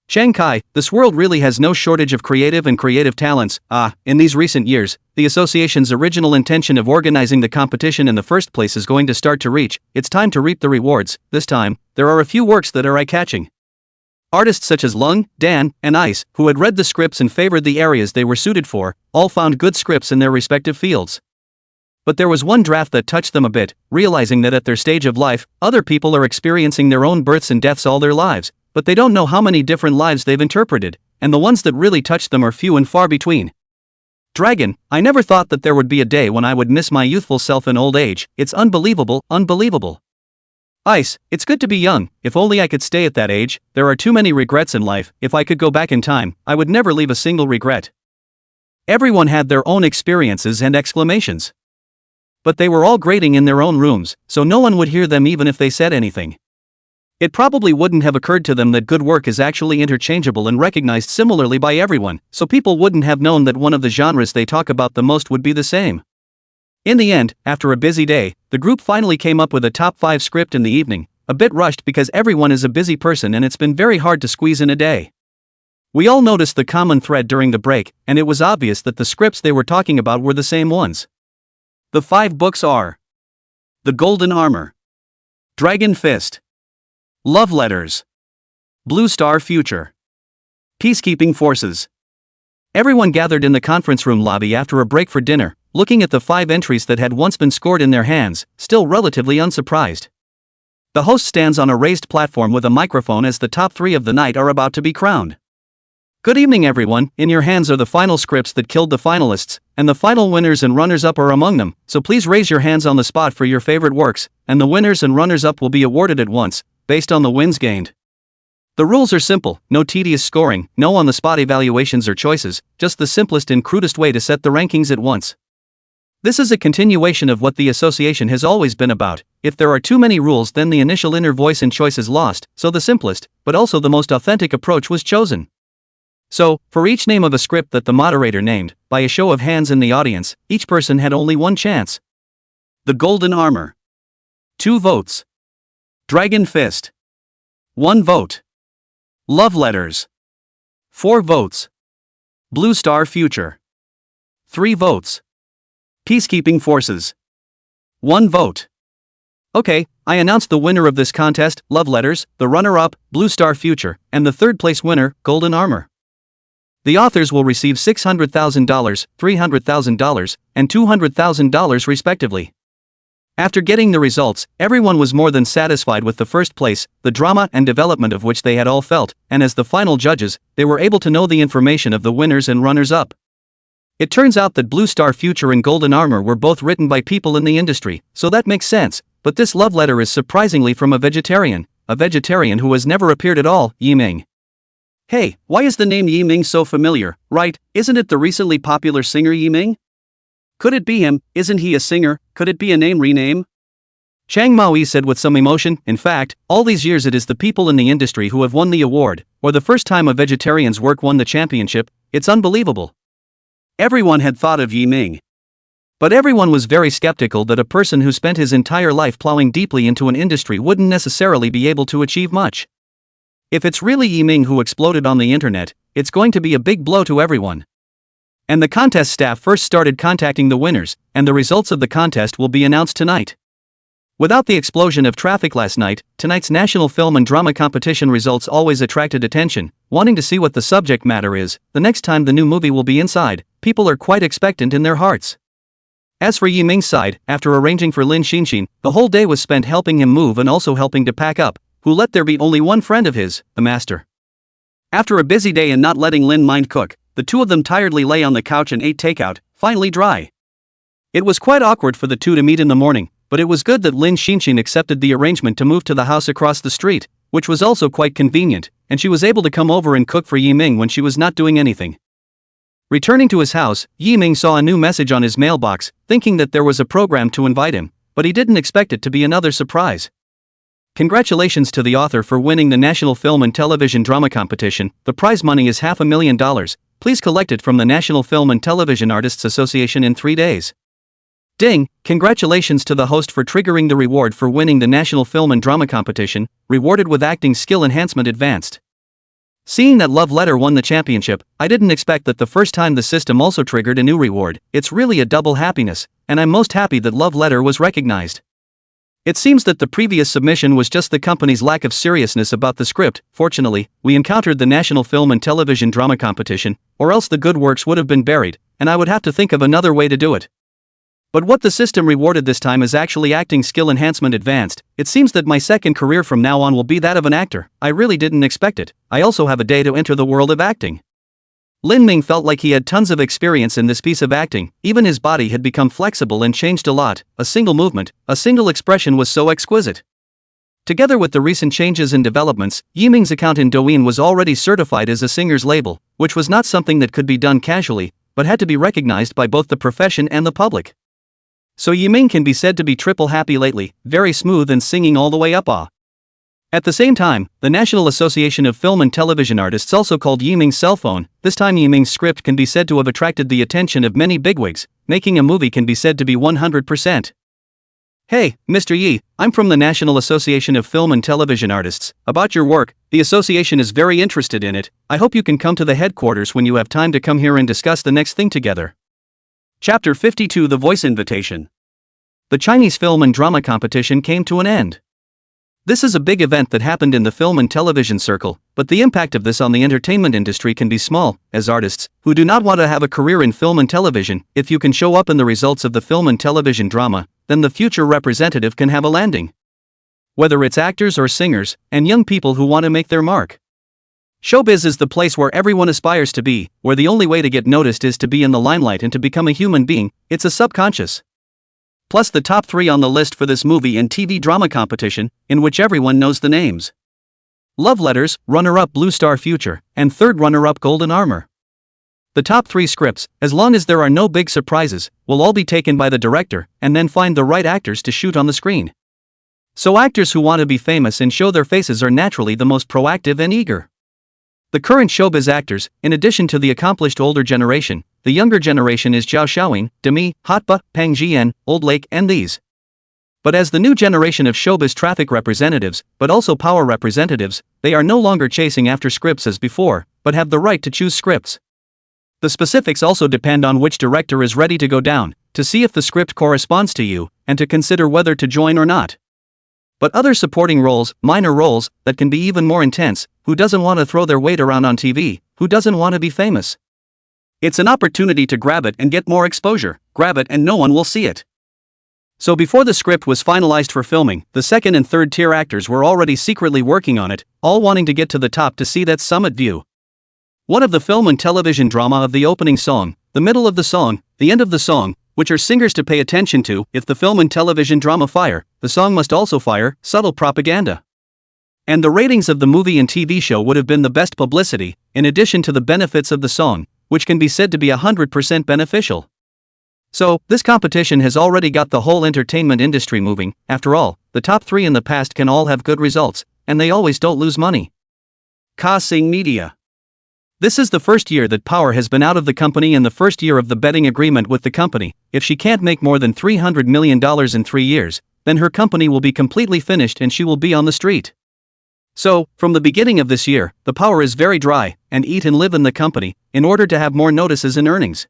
Chiang Kai, this world really has no shortage of creative talents. In these recent years, the association's original intention of organizing the competition in the first place is going to start to reach. It's time to reap the rewards. This time, there are a few works that are eye-catching. Artists such as Lung, Dan, and Ice, who had read the scripts and favored the areas they were suited for, all found good scripts in their respective fields. But there was one draft that touched them a bit, realizing that at their stage of life, other people are experiencing their own births and deaths all their lives, but they don't know how many different lives they've interpreted, and the ones that really touched them are few and far between. Dragon, I never thought that there would be a day when I would miss my youthful self in old age. It's unbelievable. Ice, it's good to be young. If only I could stay at that age. There are too many regrets in life. If I could go back in time, I would never leave a single regret. Everyone had their own experiences and exclamations. But they were all grating in their own rooms, so no one would hear them even if they said anything. It probably wouldn't have occurred to them that good work is actually interchangeable and recognized similarly by everyone, so people wouldn't have known that one of the genres they talk about the most would be the same. In the end, after a busy day, the group finally came up with a top 5 script in the evening, a bit rushed because everyone is a busy person and it's been very hard to squeeze in a day. We all noticed the common thread during the break, and it was obvious that the scripts they were talking about were the same ones. The 5 books are The Golden Armor, Dragon Fist, Love Letters, Blue Star Future, Peacekeeping Forces. Everyone gathered in the conference room lobby after a break for dinner, looking at the 5 entries that had once been scored in their hands, still relatively unsurprised. The host stands on a raised platform with a microphone as the top 3 of the night are about to be crowned. Good evening everyone, in your hands are the final scripts that killed the finalists, and the final winners and runners-up are among them, so please raise your hands on the spot for your favorite works, and the winners and runners-up will be awarded at once, based on the wins gained. The rules are simple, no tedious scoring, no on-the-spot evaluations or choices, just the simplest and crudest way to set the rankings at once. This is a continuation of what the association has always been about. If there are too many rules, then the initial inner voice and choice is lost, so the simplest, but also the most authentic approach was chosen. So, for each name of a script that the moderator named, by a show of hands in the audience, each person had only one chance. The Golden Armor, 2 votes. Dragon Fist, 1 vote. Love Letters, 4 votes. Blue Star Future, 3 votes. Peacekeeping Forces, 1 vote. Okay, I announced the winner of this contest, Love Letters, the runner-up, Blue Star Future, and the third-place winner, Golden Armor. The authors will receive $600,000, $300,000, and $200,000 respectively. After getting the results, everyone was more than satisfied with the first place, the drama and development of which they had all felt, and as the final judges, they were able to know the information of the winners and runners-up. It turns out that Blue Star Future and Golden Armor were both written by people in the industry, so that makes sense, but this love letter is surprisingly from a vegetarian who has never appeared at all, Yiming. Hey, why is the name Yiming so familiar, right? Isn't it the recently popular singer Yiming? Could it be him? Isn't he a singer? Could it be a name rename? Chang Maui said with some emotion, in fact, all these years it is the people in the industry who have won the award, or the first time a vegetarian's work won the championship. It's unbelievable. Everyone had thought of Yiming. But everyone was very skeptical that a person who spent his entire life plowing deeply into an industry wouldn't necessarily be able to achieve much. If it's really Yiming who exploded on the internet, it's going to be a big blow to everyone. And the contest staff first started contacting the winners, and the results of the contest will be announced tonight. Without the explosion of traffic last night, tonight's National Film and Drama Competition results always attracted attention, wanting to see what the subject matter is. The next time the new movie will be inside, people are quite expectant in their hearts. As for Yiming's side, after arranging for Lin Xinxin, the whole day was spent helping him move and also helping to pack up, who let there be only one friend of his, the master. After a busy day and not letting Lin mind cook, the two of them tiredly lay on the couch and ate takeout, finally dry. It was quite awkward for the two to meet in the morning, but it was good that Lin Xinxin accepted the arrangement to move to the house across the street, which was also quite convenient, and she was able to come over and cook for Yiming when she was not doing anything. Returning to his house, Yiming saw a new message on his mailbox, thinking that there was a program to invite him, but he didn't expect it to be another surprise. Congratulations to the author for winning the National Film and Television Drama Competition. The prize money is $500,000. Please collect it from the National Film and Television Artists Association in 3 days. Ding! Congratulations to the host for triggering the reward for winning the National Film and Drama Competition, rewarded with acting skill enhancement advanced. Seeing that Love Letter won the championship, I didn't expect that the first time the system also triggered a new reward. It's really a double happiness, and I'm most happy that Love Letter was recognized. It seems that the previous submission was just the company's lack of seriousness about the script. Fortunately, we encountered the National Film and Television Drama Competition, or else the good works would have been buried, and I would have to think of another way to do it. But what the system rewarded this time is actually acting skill enhancement advanced. It seems that my second career from now on will be that of an actor. I really didn't expect it. I also have a day to enter the world of acting. Lin Ming felt like he had tons of experience in this piece of acting. Even his body had become flexible and changed a lot. A single movement, a single expression was so exquisite. Together with the recent changes and developments, Yiming's account in Douyin was already certified as a singer's label, which was not something that could be done casually, but had to be recognized by both the profession and the public. So Yiming can be said to be triple happy lately, very smooth and singing all the way up ah. At the same time, the National Association of Film and Television Artists also called Yiming's cell phone. This time Yiming's script can be said to have attracted the attention of many bigwigs. Making a movie can be said to be 100%. Hey, Mr. Yi, I'm from the National Association of Film and Television Artists. About your work, the association is very interested in it. I hope you can come to the headquarters when you have time to come here and discuss the next thing together. Chapter 52: The Voice Invitation. The Chinese film and drama competition came to an end. This is a big event that happened in the film and television circle, but the impact of this on the entertainment industry can be small. As artists who do not want to have a career in film and television, if you can show up in the results of the film and television drama, then the future representative can have a landing. Whether it's actors or singers, and young people who want to make their mark. Showbiz is the place where everyone aspires to be, where the only way to get noticed is to be in the limelight and to become a human being. It's a subconscious. Plus the top 3 on the list for this movie and TV drama competition, in which everyone knows the names. Love Letters, runner-up Blue Star Future, and third runner-up Golden Armor. The top 3 scripts, as long as there are no big surprises, will all be taken by the director, and then find the right actors to shoot on the screen. So actors who want to be famous and show their faces are naturally the most proactive and eager. The current showbiz actors, in addition to the accomplished older generation, the younger generation is Zhao Xiaoying, Demi, Hotba, Pang Jian, Old Lake, and these. But as the new generation of showbiz traffic representatives, but also power representatives, they are no longer chasing after scripts as before, but have the right to choose scripts. The specifics also depend on which director is ready to go down, to see if the script corresponds to you, and to consider whether to join or not. But other supporting roles, minor roles, that can be even more intense. Who doesn't want to throw their weight around on TV? Who doesn't want to be famous? It's an opportunity to grab it and get more exposure. Grab it and no one will see it. So before the script was finalized for filming, the second and third tier actors were already secretly working on it, all wanting to get to the top to see that summit view. One of the film and television drama of the opening song, the middle of the song, the end of the song, which are singers to pay attention to. If the film and television drama fire, the song must also fire. Subtle propaganda. And the ratings of the movie and TV show would have been the best publicity, in addition to the benefits of the song, which can be said to be 100% beneficial. So, this competition has already got the whole entertainment industry moving. After all, the top 3 in the past can all have good results, and they always don't lose money. Ka Sing Media. This is the first year that Power has been out of the company and the first year of the betting agreement with the company. If she can't make more than $300 million in 3 years, then her company will be completely finished and she will be on the street. So, from the beginning of this year, the Power is very dry, and eat and live in the company, in order to have more notices and earnings.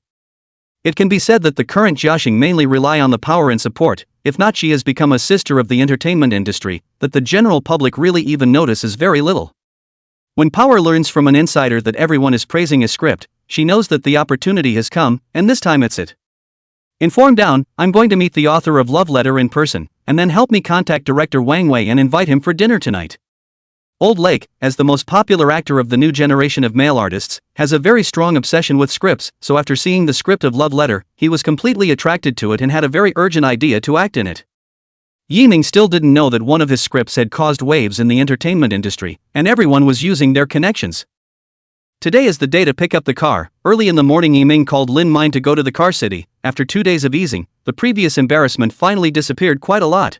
It can be said that the current Jiaxing mainly rely on the Power and support. If not, she has become a sister of the entertainment industry, that the general public really even notices very little. When Power learns from an insider that everyone is praising a script, she knows that the opportunity has come, and this time it's it. Inform down, I'm going to meet the author of Love Letter in person, and then help me contact director Wang Wei and invite him for dinner tonight. Old Lake, as the most popular actor of the new generation of male artists, has a very strong obsession with scripts, so after seeing the script of Love Letter, he was completely attracted to it and had a very urgent idea to act in it. Yiming still didn't know that one of his scripts had caused waves in the entertainment industry, and everyone was using their connections. Today is the day to pick up the car. Early in the morning, Yiming called Lin Mine to go to the car city. After 2 days of easing, the previous embarrassment finally disappeared quite a lot.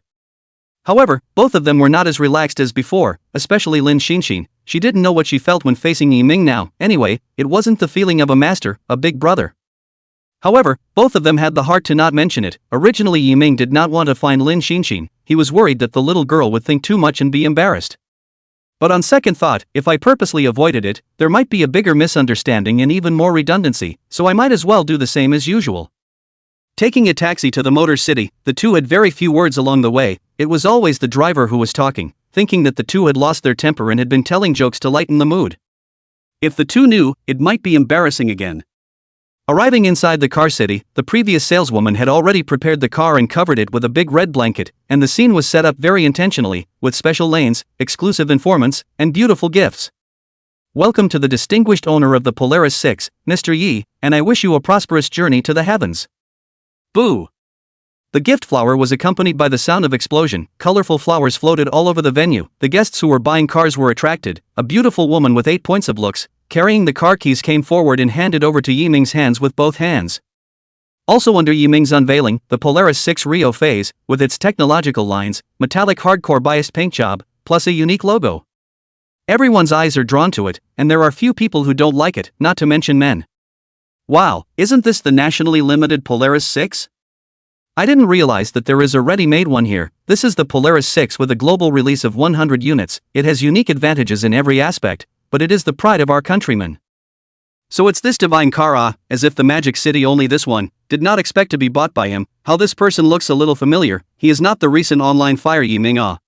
However, both of them were not as relaxed as before, especially Lin Xinshin. She didn't know what she felt when facing Yiming now. Anyway, it wasn't the feeling of a master, a big brother. However, both of them had the heart to not mention it. Originally, Yiming did not want to find Lin Xinshin. He was worried that the little girl would think too much and be embarrassed. But on second thought, if I purposely avoided it, there might be a bigger misunderstanding and even more redundancy, so I might as well do the same as usual. Taking a taxi to the Motor City, the two had very few words along the way. It was always the driver who was talking, thinking that the two had lost their temper and had been telling jokes to lighten the mood. If the two knew, it might be embarrassing again. Arriving inside the car city, the previous saleswoman had already prepared the car and covered it with a big red blanket, and the scene was set up very intentionally, with special lanes, exclusive informants, and beautiful gifts. Welcome to the distinguished owner of the Polaris 6, Mr. Yi, and I wish you a prosperous journey to the heavens. Boo! The gift flower was accompanied by the sound of explosion. Colorful flowers floated all over the venue. The guests who were buying cars were attracted. A beautiful woman with 8 points of looks, carrying the car keys, came forward and handed over to Yiming's hands with both hands. Also under Yiming's unveiling, the Polaris 6 Rio phase, with its technological lines, metallic hardcore biased paint job, plus a unique logo. Everyone's eyes are drawn to it, and there are few people who don't like it, not to mention men. Wow, isn't this the nationally limited Polaris 6? I didn't realize that there is a ready-made one here. This is the Polaris 6 with a global release of 100 units. It has unique advantages in every aspect, but it is the pride of our countrymen. So it's this divine car, as if the Magic City only this one, did not expect to be bought by him. How this person looks a little familiar. He is not the recent online fire Yiming.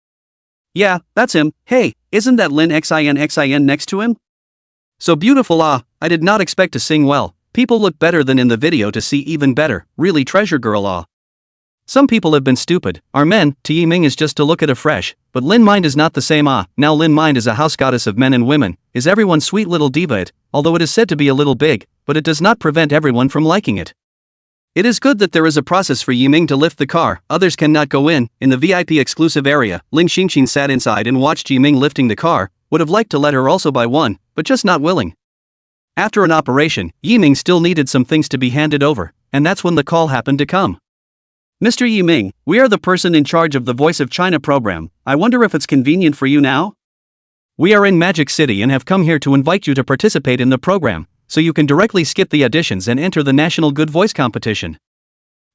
Yeah, that's him. Hey, isn't that Lin Xin next to him? So beautiful. I did not expect to sing well. People look better than in the video to see even better. Really treasure girl. Some people have been stupid. Our men, to Yiming is just to look at a fresh, but Lin Mind is not the same. Now Lin Mind is a house goddess of men and women, is everyone's sweet little diva although it is said to be a little big, but it does not prevent everyone from liking it. It is good that there is a process for Yiming to lift the car. Others cannot go in the VIP exclusive area. Lin Xinxin sat inside and watched Yiming lifting the car, would have liked to let her also buy one, but just not willing. After an operation, Yiming still needed some things to be handed over, and that's when the call happened to come. Mr. Yiming, we are the person in charge of the Voice of China program. I wonder if it's convenient for you now? We are in Magic City and have come here to invite you to participate in the program, so you can directly skip the auditions and enter the National Good Voice competition.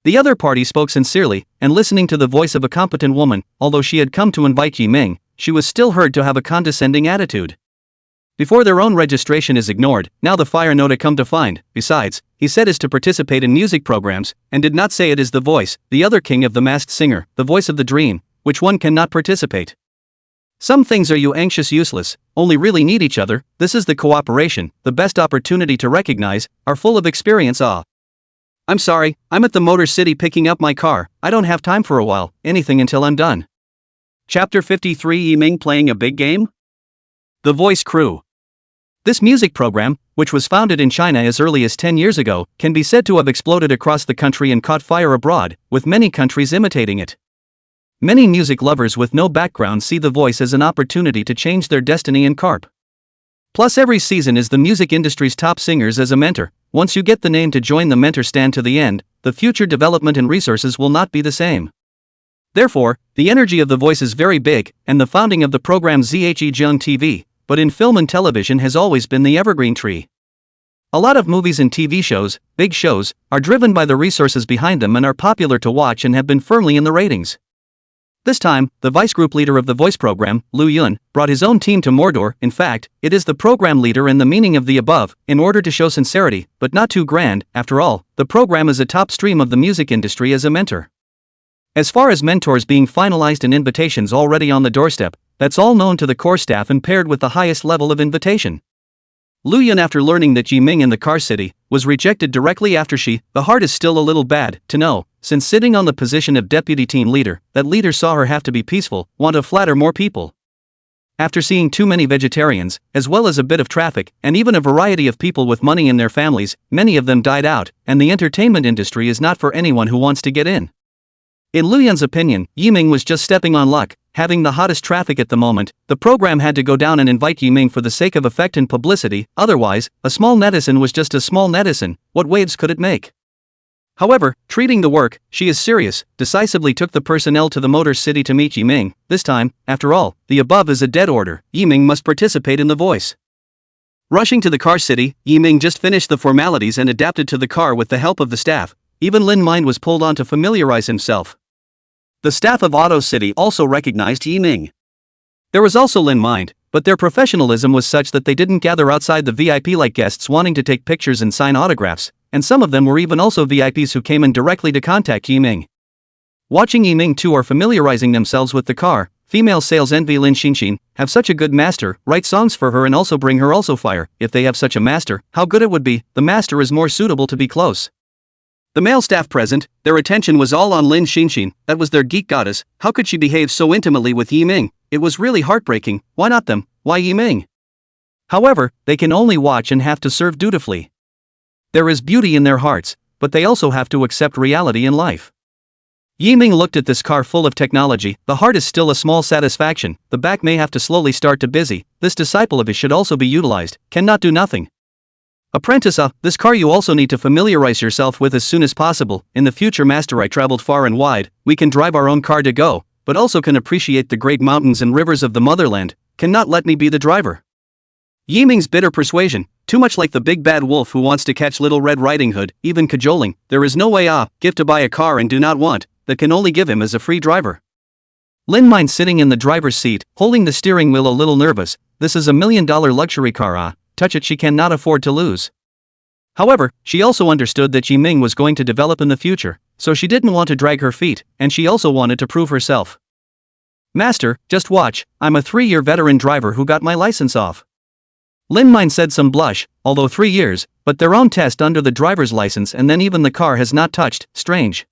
The other party spoke sincerely, and listening to the voice of a competent woman, although she had come to invite Yiming, she was still heard to have a condescending attitude. Before their own registration is ignored, now the fire note come to find, besides, he said is to participate in music programs, and did not say it is the voice, the other king of the masked singer, the voice of the dream, which one cannot participate. Some things are you anxious useless, only really need each other. This is the cooperation, the best opportunity to recognize, are full of experience. I'm sorry, I'm at the Motor City picking up my car, I don't have time for a while, anything until I'm done. Chapter 53 Yiming playing a big game? The Voice Crew. This music program, which was founded in China as early as 10 years ago, can be said to have exploded across the country and caught fire abroad, with many countries imitating it. Many music lovers with no background see The Voice as an opportunity to change their destiny in carp. Plus every season is the music industry's top singers as a mentor. Once you get the name to join the mentor stand to the end, the future development and resources will not be the same. Therefore, the energy of The Voice is very big, and the founding of the program Zhejung TV, but in film and television has always been the evergreen tree. A lot of movies and TV shows, big shows, are driven by the resources behind them and are popular to watch and have been firmly in the ratings. This time, the vice group leader of the Voice program, Lu Yun, brought his own team to Mordor. In fact, it is the program leader in the meaning of the above, in order to show sincerity, but not too grand. After all, the program is a top stream of the music industry as a mentor. As far as mentors being finalized and invitations already on the doorstep, that's all known to the core staff and paired with the highest level of invitation. Lu Yun, after learning that Yiming in the car city was rejected directly after the heart is still a little bad to know, since sitting on the position of deputy team leader, that leader saw her have to be peaceful, want to flatter more people. after seeing too many vegetarians, as well as a bit of traffic, and even a variety of people with money in their families, many of them died out, and the entertainment industry is not for anyone who wants to get in. In Luyun's opinion, Yiming was just stepping on luck, having the hottest traffic at the moment. The program had to go down and invite Yiming for the sake of effect and publicity, otherwise, a small netizen was just a small netizen, what waves could it make? However, treating the work, she is serious, decisively took the personnel to the Motor City to meet Yiming. This time, after all, the above is a dead order, Yiming must participate in the voice. Rushing to the car city, Yiming just finished the formalities and adapted to the car with the help of the staff. Even Lin Mind was pulled on to familiarize himself. The staff of Auto City also recognized Yiming. There was also Lin Mind, but their professionalism was such that they didn't gather outside the VIP like guests wanting to take pictures and sign autographs, and some of them were even also VIPs who came in directly to contact Yiming. Watching Yiming too are familiarizing themselves with the car. Female sales envy Lin Xinxin, have such a good master, write songs for her and also bring her also fire. If they have such a master, how good it would be, the master is more suitable to be close. The male staff present, their attention was all on Lin Xinxin, that was their geek goddess. How could she behave so intimately with Yiming? It was really heartbreaking. Why not them? Why Yiming? However, they can only watch and have to serve dutifully. There is beauty in their hearts, but they also have to accept reality in life. Yiming looked at this car full of technology. The heart is still a small satisfaction, the back may have to slowly start to busy. This disciple of his should also be utilized, cannot do nothing. Apprentice, this car you also need to familiarize yourself with as soon as possible. In the future, master, I traveled far and wide, we can drive our own car to go, but also can appreciate the great mountains and rivers of the motherland. Cannot let me be the driver. Yiming's bitter persuasion, too much like the big bad wolf who wants to catch Little Red Riding Hood, even cajoling, there is no way give to buy a car and do not want, that can only give him as a free driver. Lin Mind sitting in the driver's seat, holding the steering wheel a little nervous. This is $1 million luxury car, touch it she cannot afford to lose. However, she also understood that Yiming was going to develop in the future, so she didn't want to drag her feet, and she also wanted to prove herself. Master, just watch, I'm a 3-year veteran driver who got my license off. Lin Mind said some blush, although 3 years, but their own test under the driver's license and then even the car has not touched, strange.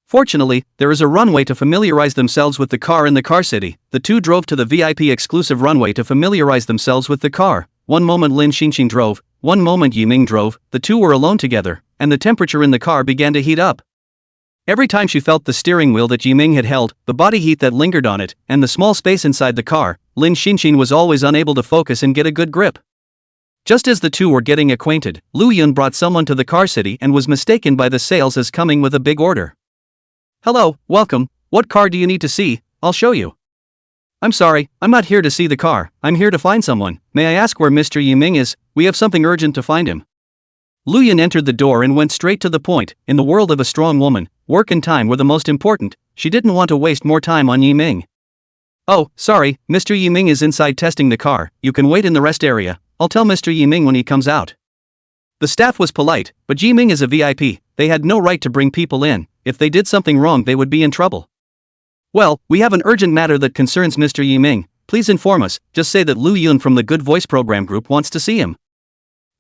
Fortunately, there is a runway to familiarize themselves with the car in the car city. The two drove to the VIP exclusive runway to familiarize themselves with the car. One moment Lin Xinxin drove, one moment Yiming drove, the two were alone together, and the temperature in the car began to heat up. Every time she felt the steering wheel that Yiming had held, the body heat that lingered on it, and the small space inside the car, Lin Xinxin was always unable to focus and get a good grip. Just as the two were getting acquainted, Lu Yun brought someone to the car city and was mistaken by the sales as coming with a big order. Hello, welcome, what car do you need to see? I'll show you. I'm sorry, I'm not here to see the car, I'm here to find someone. May I ask where Mr. Yiming is? We have something urgent to find him. Lu Yun entered the door and went straight to the point. In the world of a strong woman, work and time were the most important. She didn't want to waste more time on Yiming. Oh, sorry, Mr. Yiming is inside testing the car, you can wait in the rest area, I'll tell Mr. Yiming when he comes out. The staff was polite, but Yiming is a VIP, they had no right to bring people in. If they did something wrong they would be in trouble. Well, we have an urgent matter that concerns Mr. Yiming, please inform us, just say that Lu Yun from the Good Voice program group wants to see him.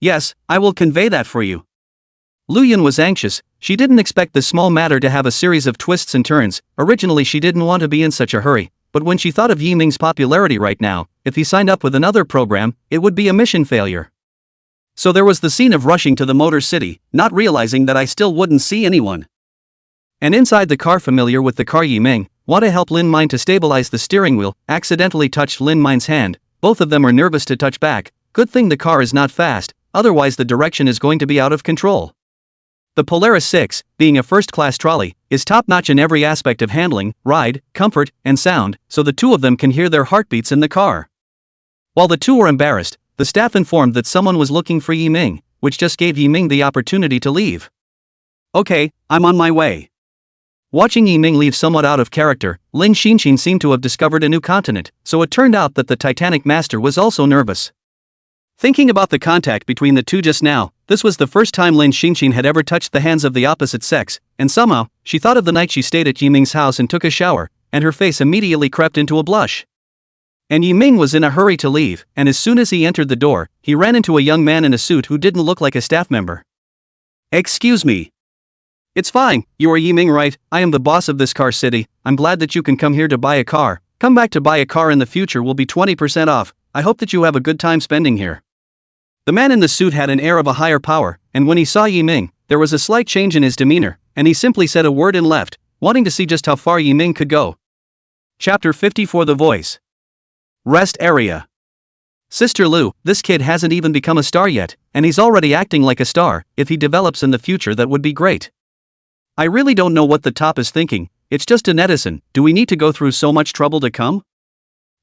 Yes, I will convey that for you. Lu Yun was anxious, she didn't expect this small matter to have a series of twists and turns. Originally she didn't want to be in such a hurry, but when she thought of Yiming's popularity right now, if he signed up with another program, it would be a mission failure. So there was the scene of rushing to the Motor City, not realizing that I still wouldn't see anyone. And inside the car, familiar with the car, Yiming, want to help Lin Mind to stabilize the steering wheel, accidentally touched Lin Mind's hand. Both of them are nervous to touch back. Good thing the car is not fast, otherwise the direction is going to be out of control. The Polaris 6, being a first-class trolley, is top-notch in every aspect of handling, ride, comfort, and sound, so the two of them can hear their heartbeats in the car. While the two were embarrassed, the staff informed that someone was looking for Yiming, which just gave Yiming the opportunity to leave. Okay, I'm on my way. Watching Yiming leave somewhat out of character, Lin Xinxin seemed to have discovered a new continent, so it turned out that the Titanic master was also nervous. Thinking about the contact between the two just now, this was the first time Lin Xinxin had ever touched the hands of the opposite sex, and somehow, she thought of the night she stayed at Yiming's house and took a shower, and her face immediately crept into a blush. And Yiming was in a hurry to leave, and as soon as he entered the door, he ran into a young man in a suit who didn't look like a staff member. Excuse me. It's fine, you are Yiming, right? I am the boss of this car city, I'm glad that you can come here to buy a car. Come back to buy a car in the future will be 20% off. I hope that you have a good time spending here. The man in the suit had an air of a higher power, and when he saw Yiming, there was a slight change in his demeanor, and he simply said a word and left, wanting to see just how far Yiming could go. Chapter 54 The Voice. Rest Area. Sister Lu, this kid hasn't even become a star yet, and he's already acting like a star. If he develops in the future, that would be great. I really don't know what the top is thinking. It's just a netizen. Do we need to go through so much trouble to come?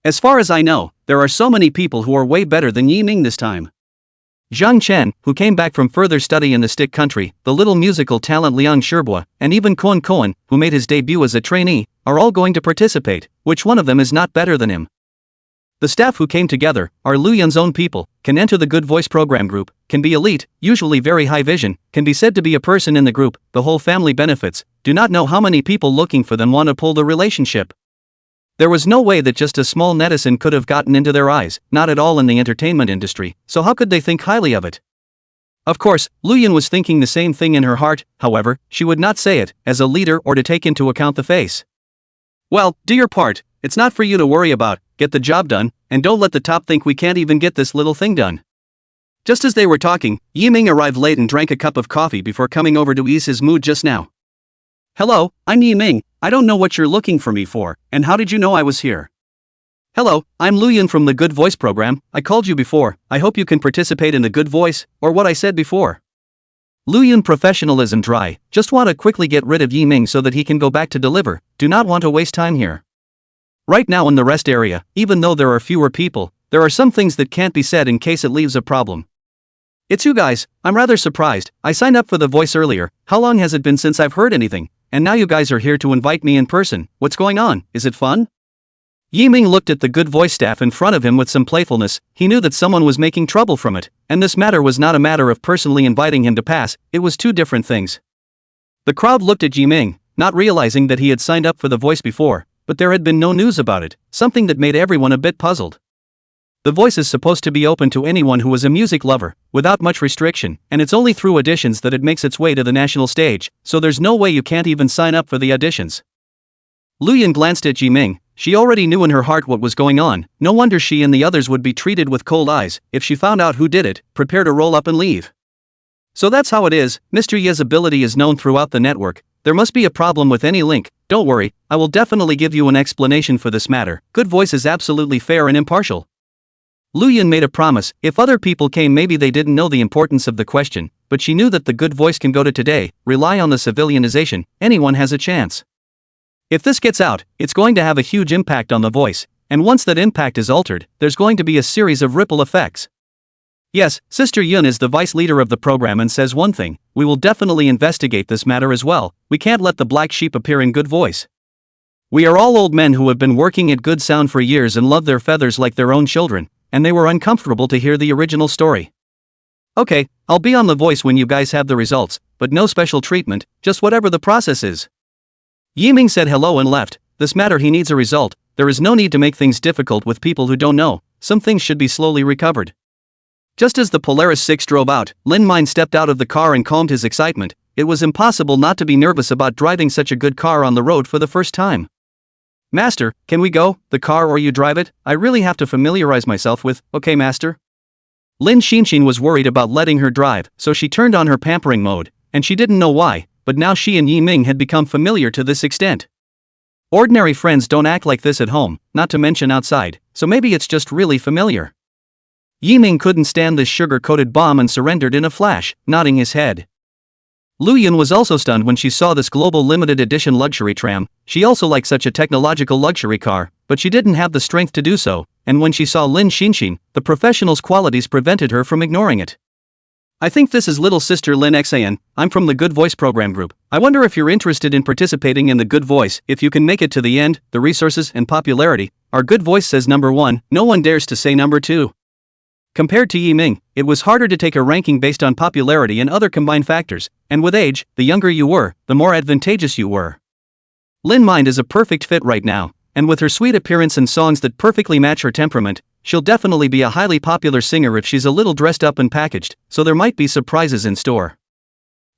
As far as I know, there are so many people who are way better than Yiming this time. Zhang Chen, who came back from further study in the stick country, the little musical talent Liang Shibua, and even Koen Koen, who made his debut as a trainee, are all going to participate. Which one of them is not better than him? The staff who came together are Lu Yun's own people, can enter the Good Voice program group, can be elite, usually very high vision, can be said to be a person in the group, the whole family benefits, do not know how many people looking for them want to pull the relationship. There was no way that just a small netizen could have gotten into their eyes, not at all in the entertainment industry, so how could they think highly of it? Of course, Lu Yun was thinking the same thing in her heart, however, she would not say it, as a leader or to take into account the face. Well, do your part, it's not for you to worry about, get the job done, and don't let the top think we can't even get this little thing done. Just as they were talking, Yiming arrived late and drank a cup of coffee before coming over to ease his mood just now. Hello, I'm Yiming, I don't know what you're looking for me for, and how did you know I was here? Hello, I'm Lu Yun from the Good Voice program, I called you before, I hope you can participate in the Good Voice, or what I said before. Lu Yun professionalism dry, just want to quickly get rid of Yiming so that he can go back to deliver, do not want to waste time here. Right now in the rest area, even though there are fewer people, there are some things that can't be said in case it leaves a problem. It's you guys, I'm rather surprised, I signed up for the voice earlier, how long has it been since I've heard anything, and now you guys are here to invite me in person, what's going on, is it fun? Yiming looked at the Good Voice staff in front of him with some playfulness, he knew that someone was making trouble from it, and this matter was not a matter of personally inviting him to pass, it was two different things. The crowd looked at Yiming, not realizing that he had signed up for the voice before, but there had been no news about it, something that made everyone a bit puzzled. The voice is supposed to be open to anyone who is a music lover, without much restriction, and it's only through auditions that it makes its way to the national stage, so there's no way you can't even sign up for the auditions. Lu Yun glanced at Yiming, she already knew in her heart what was going on, no wonder she and the others would be treated with cold eyes, if she found out who did it, prepare to roll up and leave. So that's how it is, Mr. Ye's ability is known throughout the network, there must be a problem with any link, don't worry, I will definitely give you an explanation for this matter, Good Voice is absolutely fair and impartial. Lu Yun made a promise, if other people came maybe they didn't know the importance of the question, but she knew that the Good Voice can go to today, rely on the civilianization, anyone has a chance. If this gets out, it's going to have a huge impact on the voice, and once that impact is altered, there's going to be a series of ripple effects. Yes, Sister Yun is the vice leader of the program and says one thing, we will definitely investigate this matter as well, we can't let the black sheep appear in Good Voice. We are all old men who have been working at Good Sound for years and love their feathers like their own children, and they were uncomfortable to hear the original story. Okay, I'll be on the voice when you guys have the results, but no special treatment, just whatever the process is. Yiming said hello and left, this matter he needs a result, there is no need to make things difficult with people who don't know, some things should be slowly recovered. Just as the Polaris 6 drove out, Lin Mine stepped out of the car and calmed his excitement, it was impossible not to be nervous about driving such a good car on the road for the first time. Master, can we go, the car or you drive it, I really have to familiarize myself with, okay master? Lin Xinshin was worried about letting her drive, so she turned on her pampering mode, and she didn't know why, but now she and Yiming had become familiar to this extent. Ordinary friends don't act like this at home, not to mention outside, so maybe it's just really familiar. Yiming couldn't stand this sugar-coated bomb and surrendered in a flash, nodding his head. Lu Yun was also stunned when she saw this global limited edition luxury tram, she also liked such a technological luxury car, but she didn't have the strength to do so, and when she saw Lin Xinshin, the professional's qualities prevented her from ignoring it. I think this is little sister Lin Xan, I'm from the Good Voice program group, I wonder if you're interested in participating in the Good Voice, if you can make it to the end, the resources and popularity, our Good Voice says number 1, no one dares to say number 2. Compared to Yiming, it was harder to take a ranking based on popularity and other combined factors, and with age, the younger you were, the more advantageous you were. Lin Mind is a perfect fit right now, and with her sweet appearance and songs that perfectly match her temperament, she'll definitely be a highly popular singer if she's a little dressed up and packaged, so there might be surprises in store.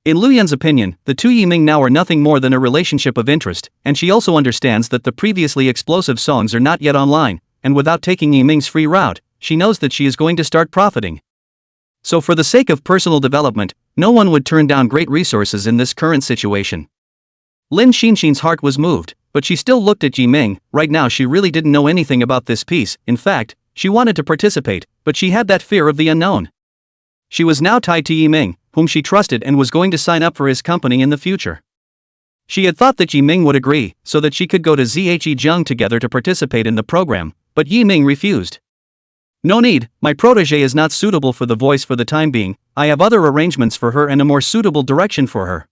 In Luyan's opinion, the two Yiming now are nothing more than a relationship of interest, and she also understands that the previously explosive songs are not yet online, and without taking Yiming's free route, she knows that she is going to start profiting. So for the sake of personal development, no one would turn down great resources in this current situation. Lin Xinxin's heart was moved, but she still looked at Yiming. Right now she really didn't know anything about this piece. In fact, she wanted to participate, but she had that fear of the unknown. She was now tied to Yiming, whom she trusted and was going to sign up for his company in the future. She had thought that Yiming would agree, so that she could go to Zhejiang together to participate in the program, but Yiming refused. No need, my protégé is not suitable for the voice for the time being. I have other arrangements for her and a more suitable direction for her.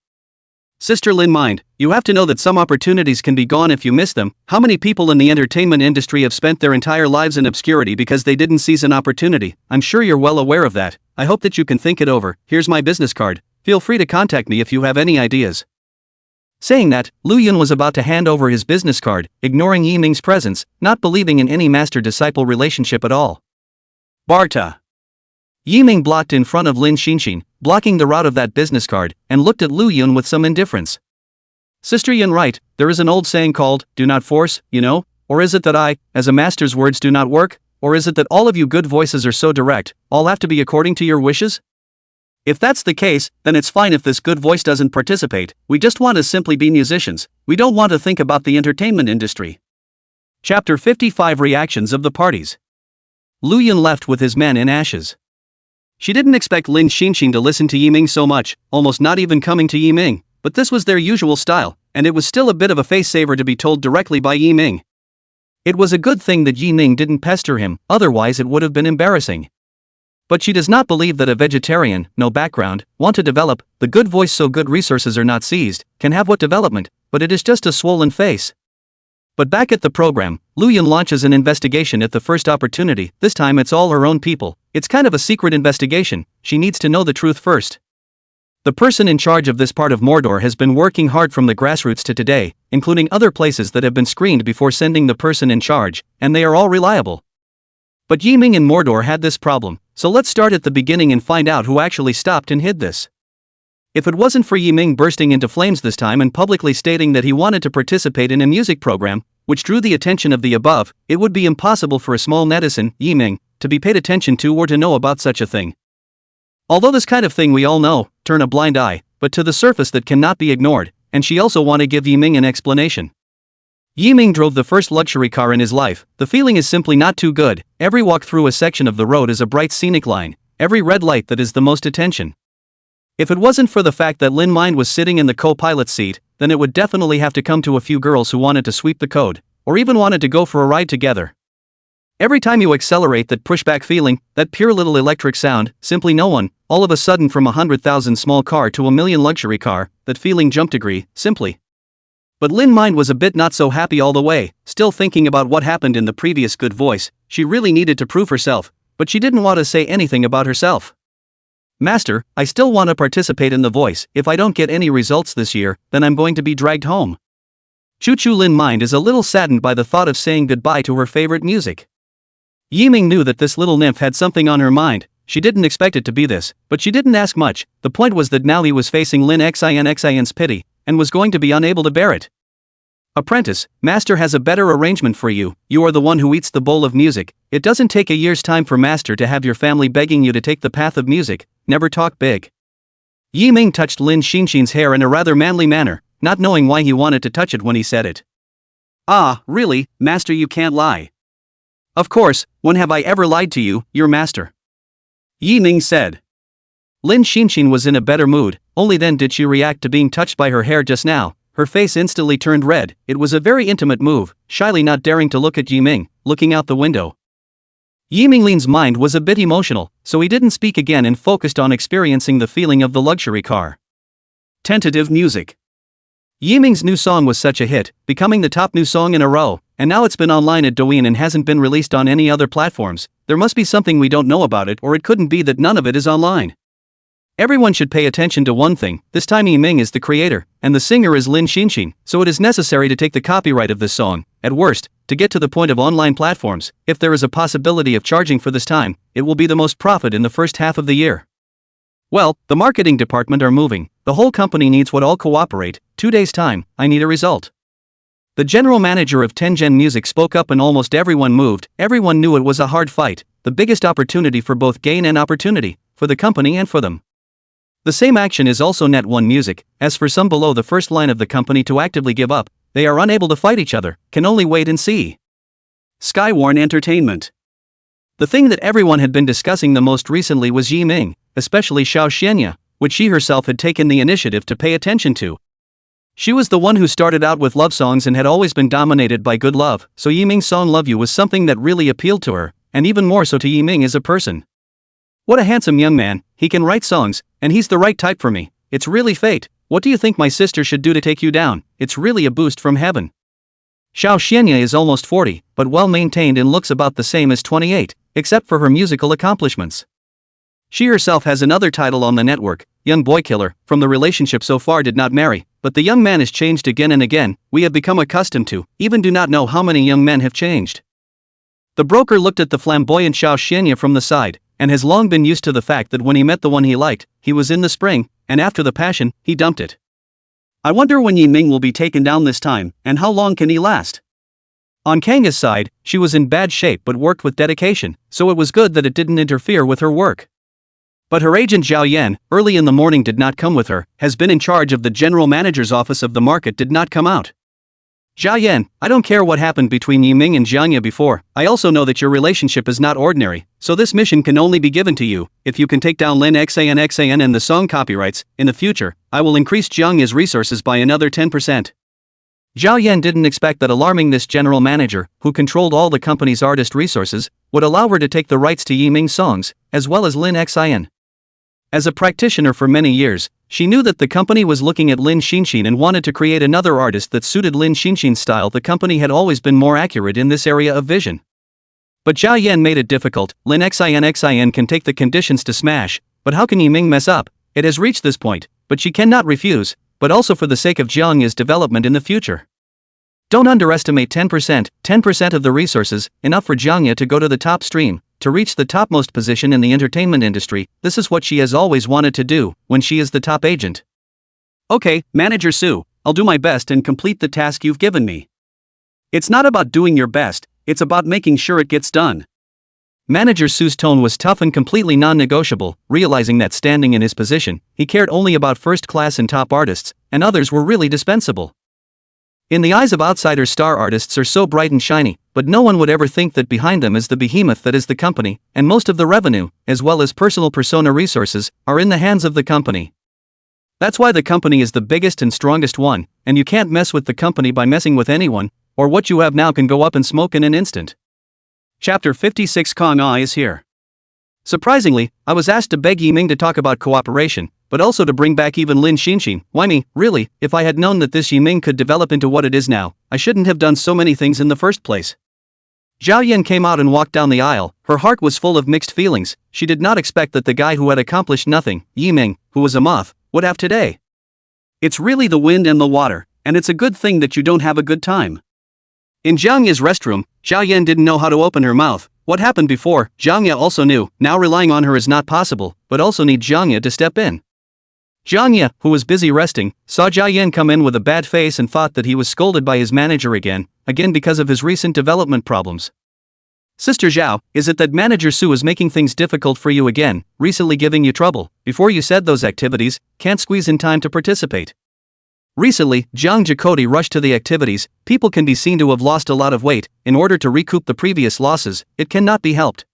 Sister Lin, mind, you have to know that some opportunities can be gone if you miss them. How many people in the entertainment industry have spent their entire lives in obscurity because they didn't seize an opportunity? I'm sure you're well aware of that. I hope that you can think it over. Here's my business card. Feel free to contact me if you have any ideas. Saying that, Lu Yun was about to hand over his business card, ignoring Yiming's presence, not believing in any master-disciple relationship at all. Barta. Yiming blocked in front of Lin Xinxin, blocking the route of that business card, and looked at Lu Yun with some indifference. Sister Yun, right, there is an old saying called, do not force, you know? Or is it that I, as a master's words do not work? Or is it that all of you good voices are so direct, all have to be according to your wishes? If that's the case, then it's fine if this good voice doesn't participate. We just want to simply be musicians. We don't want to think about the entertainment industry. Chapter 55 Reactions of the Parties. Lu Yun left with his men in ashes. She didn't expect Lin Xinxin to listen to Yiming so much, almost not even coming to Yiming, but this was their usual style, and it was still a bit of a face-saver to be told directly by Yiming. It was a good thing that Yiming didn't pester him, otherwise it would have been embarrassing. But she does not believe that a vegetarian, no background, want to develop, the good voice so good resources are not seized, can have what development, but it is just a swollen face. But back at the program, Lu Yun launches an investigation at the first opportunity. This time it's all her own people. It's kind of a secret investigation. She needs to know the truth first. The person in charge of this part of Mordor has been working hard from the grassroots to today, including other places that have been screened before sending the person in charge, and they are all reliable. But Yiming and Mordor had this problem, so let's start at the beginning and find out who actually stopped and hid this. If it wasn't for Yiming bursting into flames this time and publicly stating that he wanted to participate in a music program, which drew the attention of the above, it would be impossible for a small netizen, Yiming, to be paid attention to or to know about such a thing. Although this kind of thing we all know, turn a blind eye, but to the surface that cannot be ignored, and she also want to give Yiming an explanation. Yiming drove the first luxury car in his life. The feeling is simply not too good. Every walk through a section of the road is a bright scenic line, every red light that is the most attention. If it wasn't for the fact that Lin Mind was sitting in the co-pilot's seat, then it would definitely have to come to a few girls who wanted to sweep the code, or even wanted to go for a ride together. Every time you accelerate, that pushback feeling, that pure little electric sound, simply no one, all of a sudden from 100,000 small car to 1,000,000 luxury car, that feeling jump degree, simply. But Lin Mind was a bit not so happy all the way, still thinking about what happened in the previous good voice. She really needed to prove herself, but she didn't want to say anything about herself. Master, I still want to participate in the voice. If I don't get any results this year, then I'm going to be dragged home. Chu Lin Mind is a little saddened by the thought of saying goodbye to her favorite music. Yiming knew that this little nymph had something on her mind. She didn't expect it to be this, but she didn't ask much. The point was that now he was facing Lin Xin's pity, and was going to be unable to bear it. Apprentice, Master has a better arrangement for you. You are the one who eats the bowl of music. It doesn't take a year's time for Master to have your family begging you to take the path of music. Never talk big. Yiming touched Lin Xinxin's hair in a rather manly manner, not knowing why he wanted to touch it when he said it. Ah, really, Master, you can't lie. Of course, when have I ever lied to you, your master? Yiming said. Lin Xinxin was in a better mood. Only then did she react to being touched by her hair just now. Her face instantly turned red. It was a very intimate move, shyly not daring to look at Yiming, looking out the window. Yiming Lin's mind was a bit emotional, so he didn't speak again and focused on experiencing the feeling of the luxury car. Tentative music. Yiming's new song was such a hit, becoming the top new song in a row, and now it's been online at Douyin and hasn't been released on any other platforms. There must be something we don't know about it, or it couldn't be that none of it is online. Everyone should pay attention to one thing. This time Yiming is the creator, and the singer is Lin Xinxin, so it is necessary to take the copyright of this song. At worst, to get to the point of online platforms, if there is a possibility of charging for this time, it will be the most profit in the first half of the year. Well, the marketing department are moving, the whole company needs what all cooperate, 2 days time, I need a result. The general manager of Tengen Music spoke up and almost everyone moved, everyone knew it was a hard fight, the biggest opportunity for both gain and opportunity, for the company and for them. The same action is also Net 1 Music, as for some below the first line of the company to actively give up, they are unable to fight each other, can only wait and see. Skywarn Entertainment. The thing that everyone had been discussing the most recently was Yi Ming, especially Xiao Xianya, which she herself had taken the initiative to pay attention to. She was the one who started out with love songs and had always been dominated by good love, so Yi Ming's song Love You was something that really appealed to her, and even more so to Yi Ming as a person. What a handsome young man, he can write songs, and he's the right type for me, it's really fate, what do you think my sister should do to take you down, it's really a boost from heaven. Xiao Xianya is almost 40, but well maintained and looks about the same as 28, except for her musical accomplishments. She herself has another title on the network, Young Boy Killer, from the relationship so far did not marry, but the young man has changed again and again, we have become accustomed to, even do not know how many young men have changed. The broker looked at the flamboyant Xiao Xianya from the side, and has long been used to the fact that when he met the one he liked, he was in the spring, and after the passion, he dumped it. I wonder when Yi Ming will be taken down this time, and how long can he last? On Kanga's side, she was in bad shape but worked with dedication, so it was good that it didn't interfere with her work. But her agent Zhao Yan, early in the morning did not come with her, has been in charge of the general manager's office of the market did not come out. Zhao Yan, I don't care what happened between Yi Ming and Jianya before, I also know that your relationship is not ordinary, so this mission can only be given to you, if you can take down Lin Xan and the song copyrights, in the future, I will increase Jianya's resources by another 10%. Zhao Yan didn't expect that alarming this general manager, who controlled all the company's artist resources, would allow her to take the rights to Yi Ming's songs, as well as Lin Xian. As a practitioner for many years, she knew that the company was looking at Lin Xinxin and wanted to create another artist that suited Lin Xinxin's style. The company had always been more accurate in this area of vision. But Zhao Yan made it difficult. Lin Xian can take the conditions to smash, but how can Yi Ming mess up? It has reached this point, but she cannot refuse, but also for the sake of Jiangya's development in the future. Don't underestimate 10% of the resources, enough for Jiangya to go to the top stream, to reach the topmost position in the entertainment industry. This is what she has always wanted to do, when she is the top agent. Okay, Manager Su, I'll do my best and complete the task you've given me. It's not about doing your best, it's about making sure it gets done. Manager Su's tone was tough and completely non-negotiable, realizing that standing in his position, he cared only about first-class and top artists, and others were really dispensable. In the eyes of outsiders, star artists are so bright and shiny, but no one would ever think that behind them is the behemoth that is the company, and most of the revenue, as well as personal persona resources, are in the hands of the company. That's why the company is the biggest and strongest one, and you can't mess with the company by messing with anyone, or what you have now can go up in smoke in an instant. Chapter 56 Kong Ai is here. Surprisingly, I was asked to beg Yi Ming to talk about cooperation, but also to bring back even Lin Xinxin. Why me, really, if I had known that this Yi Ming could develop into what it is now, I shouldn't have done so many things in the first place. Zhao Yan came out and walked down the aisle, her heart was full of mixed feelings. She did not expect that the guy who had accomplished nothing, Yi Ming, who was a moth, would have today. It's really the wind and the water, and it's a good thing that you don't have a good time. In Jiangya's restroom, Zhao Yan didn't know how to open her mouth. What happened before, Jiangya also knew, now relying on her is not possible, but also need Jiangya to step in. Jiangya, who was busy resting, saw Zhao Yan come in with a bad face and thought that he was scolded by his manager again because of his recent development problems. Sister Zhao, is it that Manager Su is making things difficult for you again, recently giving you trouble? Before you said those activities, can't squeeze in time to participate. Recently, Jiang Jikoti rushed to the activities, people can be seen to have lost a lot of weight, in order to recoup the previous losses, it cannot be helped.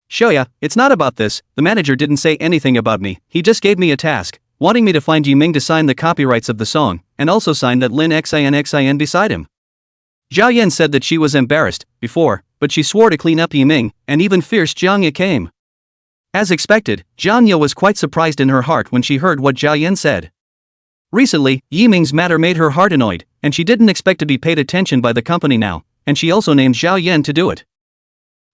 Shoya, it's not about this, the manager didn't say anything about me, he just gave me a task, wanting me to find Yi Ming to sign the copyrights of the song, and also sign that Lin Xian beside him. Zhao Yan said that she was embarrassed, before, but she swore to clean up Yi Ming, and even fierce Jiangya came. As expected, Jiangya was quite surprised in her heart when she heard what Zhao Yan said. Recently, Yi Ming's matter made her heart annoyed, and she didn't expect to be paid attention by the company now, and she also named Zhao Yan to do it.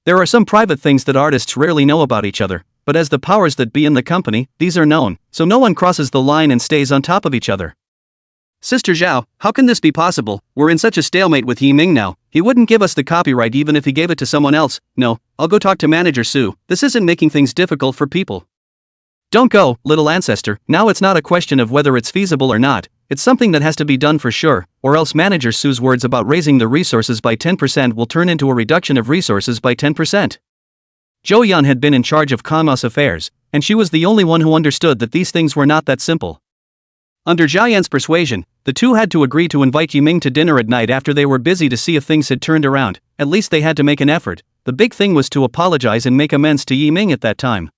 There are some private things that artists rarely know about each other, but as the powers that be in the company, these are known, so no one crosses the line and stays on top of each other. Sister Zhao, how can this be possible? We're in such a stalemate with Yi Ming now, he wouldn't give us the copyright even if he gave it to someone else. No, I'll go talk to Manager Su, this isn't making things difficult for people. Don't go, little ancestor, now it's not a question of whether it's feasible or not, it's something that has to be done for sure, or else manager Sue's words about raising the resources by 10% will turn into a reduction of resources by 10%. Jo Yun had been in charge of Kangma's affairs, and she was the only one who understood that these things were not that simple. Under Jia Yan's persuasion, the two had to agree to invite Yiming to dinner at night after they were busy to see if things had turned around. At least they had to make an effort. The big thing was to apologize and make amends to Yiming at that time.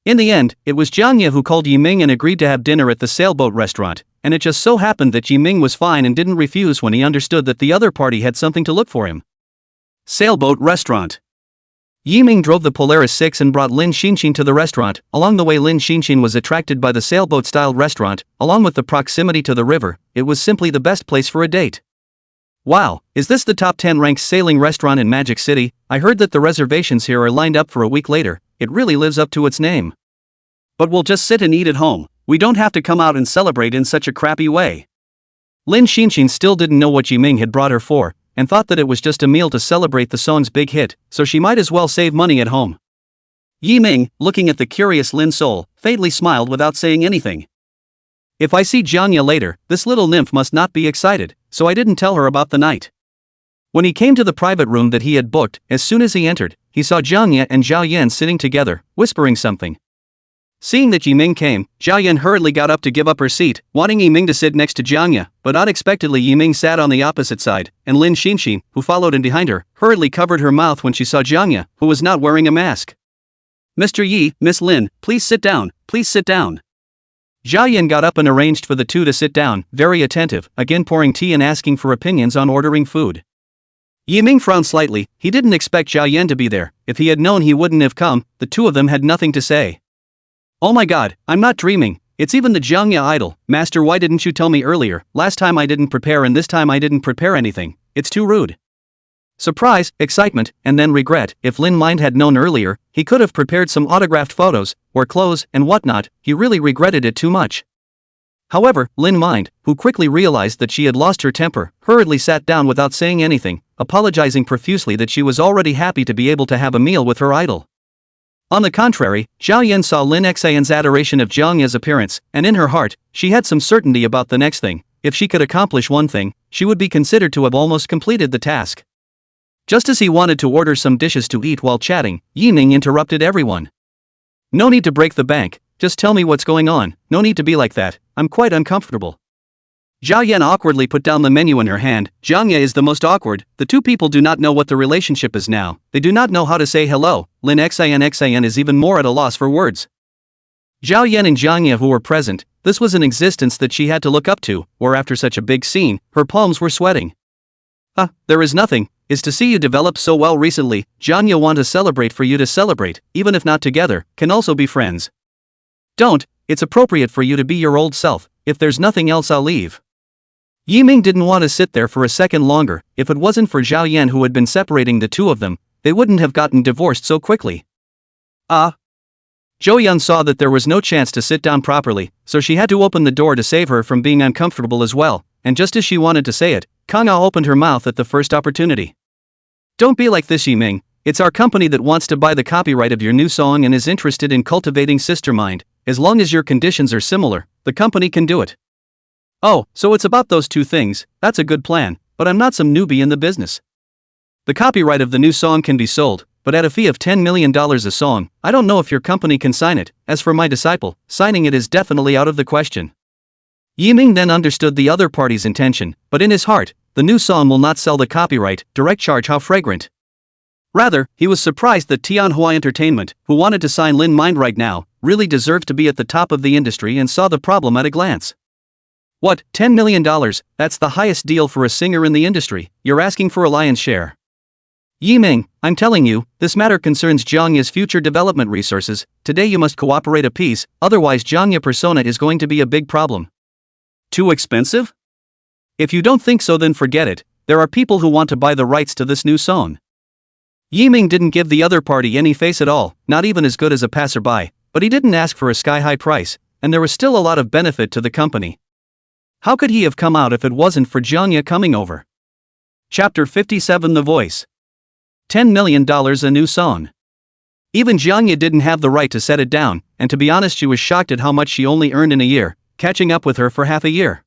In the end, it was Jiang Ye who called Yiming and agreed to have dinner at the sailboat restaurant, and it just so happened that Yiming was fine and didn't refuse when he understood that the other party had something to look for him. Sailboat restaurant. Yiming drove the Polaris 6 and brought Lin Xinxin to the restaurant. Along the way, Lin Xinxin was attracted by the sailboat-style restaurant, along with the proximity to the river. It was simply the best place for a date. Wow, is this the top 10 ranked sailing restaurant in Magic City? I heard that the reservations here are lined up for a week later. It really lives up to its name. But we'll just sit and eat at home. We don't have to come out and celebrate in such a crappy way. Lin Xinxin still didn't know what Yiming had brought her for, and thought that it was just a meal to celebrate the song's big hit, so she might as well save money at home. Yiming, looking at the curious Lin Sol, faintly smiled without saying anything. If I see Jiang Ye later, this little nymph must not be excited, so I didn't tell her about the night. When he came to the private room that he had booked, as soon as he entered, he saw Jiang Ye and Zhao Yan sitting together, whispering something. Seeing that Yiming came, Zhao Yan hurriedly got up to give up her seat, wanting Yiming to sit next to Jiang Ye, but unexpectedly Yiming sat on the opposite side, and Lin Xinxin, who followed in behind her, hurriedly covered her mouth when she saw Jiang Ye, who was not wearing a mask. Mr. Yi, Miss Lin, please sit down, please sit down. Zhao Yan got up and arranged for the two to sit down, very attentive, again pouring tea and asking for opinions on ordering food. Yiming frowned slightly. He didn't expect Zhao Yan to be there. If he had known, he wouldn't have come. The two of them had nothing to say. Oh my god, I'm not dreaming. It's even the Jiang Ye idol. Master, why didn't you tell me earlier? Last time I didn't prepare and this time I didn't prepare anything. It's too rude. Surprise, excitement, and then regret. If Lin Mind had known earlier, he could have prepared some autographed photos, or clothes, and whatnot. He really regretted it too much. However, Lin Mind, who quickly realized that she had lost her temper, hurriedly sat down without saying anything, apologizing profusely that she was already happy to be able to have a meal with her idol. On the contrary, Zhao Yan saw Lin Xian's adoration of Jiang Ye's appearance, and in her heart, she had some certainty about the next thing. If she could accomplish one thing, she would be considered to have almost completed the task. Just as he wanted to order some dishes to eat while chatting, Yiming interrupted everyone. No need to break the bank, just tell me what's going on. No need to be like that, I'm quite uncomfortable. Zhao Yan awkwardly put down the menu in her hand. Jiang Ye is the most awkward. The two people do not know what the relationship is now. They do not know how to say hello. Lin Xian is even more at a loss for words. Zhao Yan and Jiang Ye who were present, this was an existence that she had to look up to, or after such a big scene, her palms were sweating. There is nothing. Is to see you develop so well recently. Jiang Ye want to celebrate for you to celebrate, even if not together, can also be friends. Don't, it's appropriate for you to be your old self. If there's nothing else, I'll leave. Yiming didn't want to sit there for a second longer. If it wasn't for Zhao Yan who had been separating the two of them, they wouldn't have gotten divorced so quickly. Jo Yun saw that there was no chance to sit down properly, so she had to open the door to save her from being uncomfortable as well, and just as she wanted to say it, Kangma opened her mouth at the first opportunity. Don't be like this, Yiming. It's our company that wants to buy the copyright of your new song and is interested in cultivating sister mind. As long as your conditions are similar, the company can do it. Oh, so it's about those two things. That's a good plan, but I'm not some newbie in the business. The copyright of the new song can be sold, but at a fee of $10 million a song. I don't know if your company can sign it. As for my disciple, signing it is definitely out of the question. Yiming then understood the other party's intention, but in his heart, the new song will not sell the copyright. Direct charge, how fragrant. Rather, he was surprised that Tianhua Entertainment, who wanted to sign Lin Mind right now, really deserved to be at the top of the industry and saw the problem at a glance. What, $10 million? That's the highest deal for a singer in the industry. You're asking for a lion's share. Yiming, I'm telling you, this matter concerns Jiang Ye's future development resources. Today you must cooperate a piece, otherwise Jiang Ye persona is going to be a big problem. Too expensive? If you don't think so, then forget it. There are people who want to buy the rights to this new song. Yiming didn't give the other party any face at all, not even as good as a passerby, but he didn't ask for a sky-high price, and there was still a lot of benefit to the company. How could he have come out if it wasn't for Jiang Ye coming over? Chapter 57 The Voice. $10 million a new song. Even Jiangya didn't have the right to set it down, and to be honest she was shocked at how much she only earned in a year, catching up with her for half a year.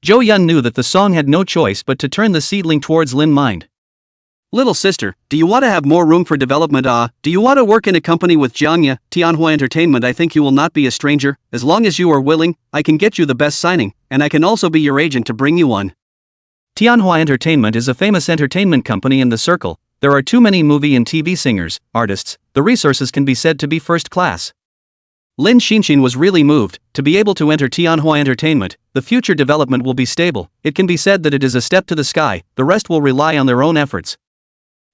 Zhou Yun knew that the song had no choice but to turn the seedling towards Lin's mind. Little sister, do you want to have more room for development? Do you want to work in a company with Jiangya, Tianhua Entertainment? I think you will not be a stranger. As long as you are willing, I can get you the best signing, and I can also be your agent to bring you one. Tianhua Entertainment is a famous entertainment company in the circle. There are too many movie and TV singers, artists, the resources can be said to be first class. Lin Xinxin was really moved. To be able to enter Tianhua Entertainment, the future development will be stable. It can be said that it is a step to the sky, the rest will rely on their own efforts.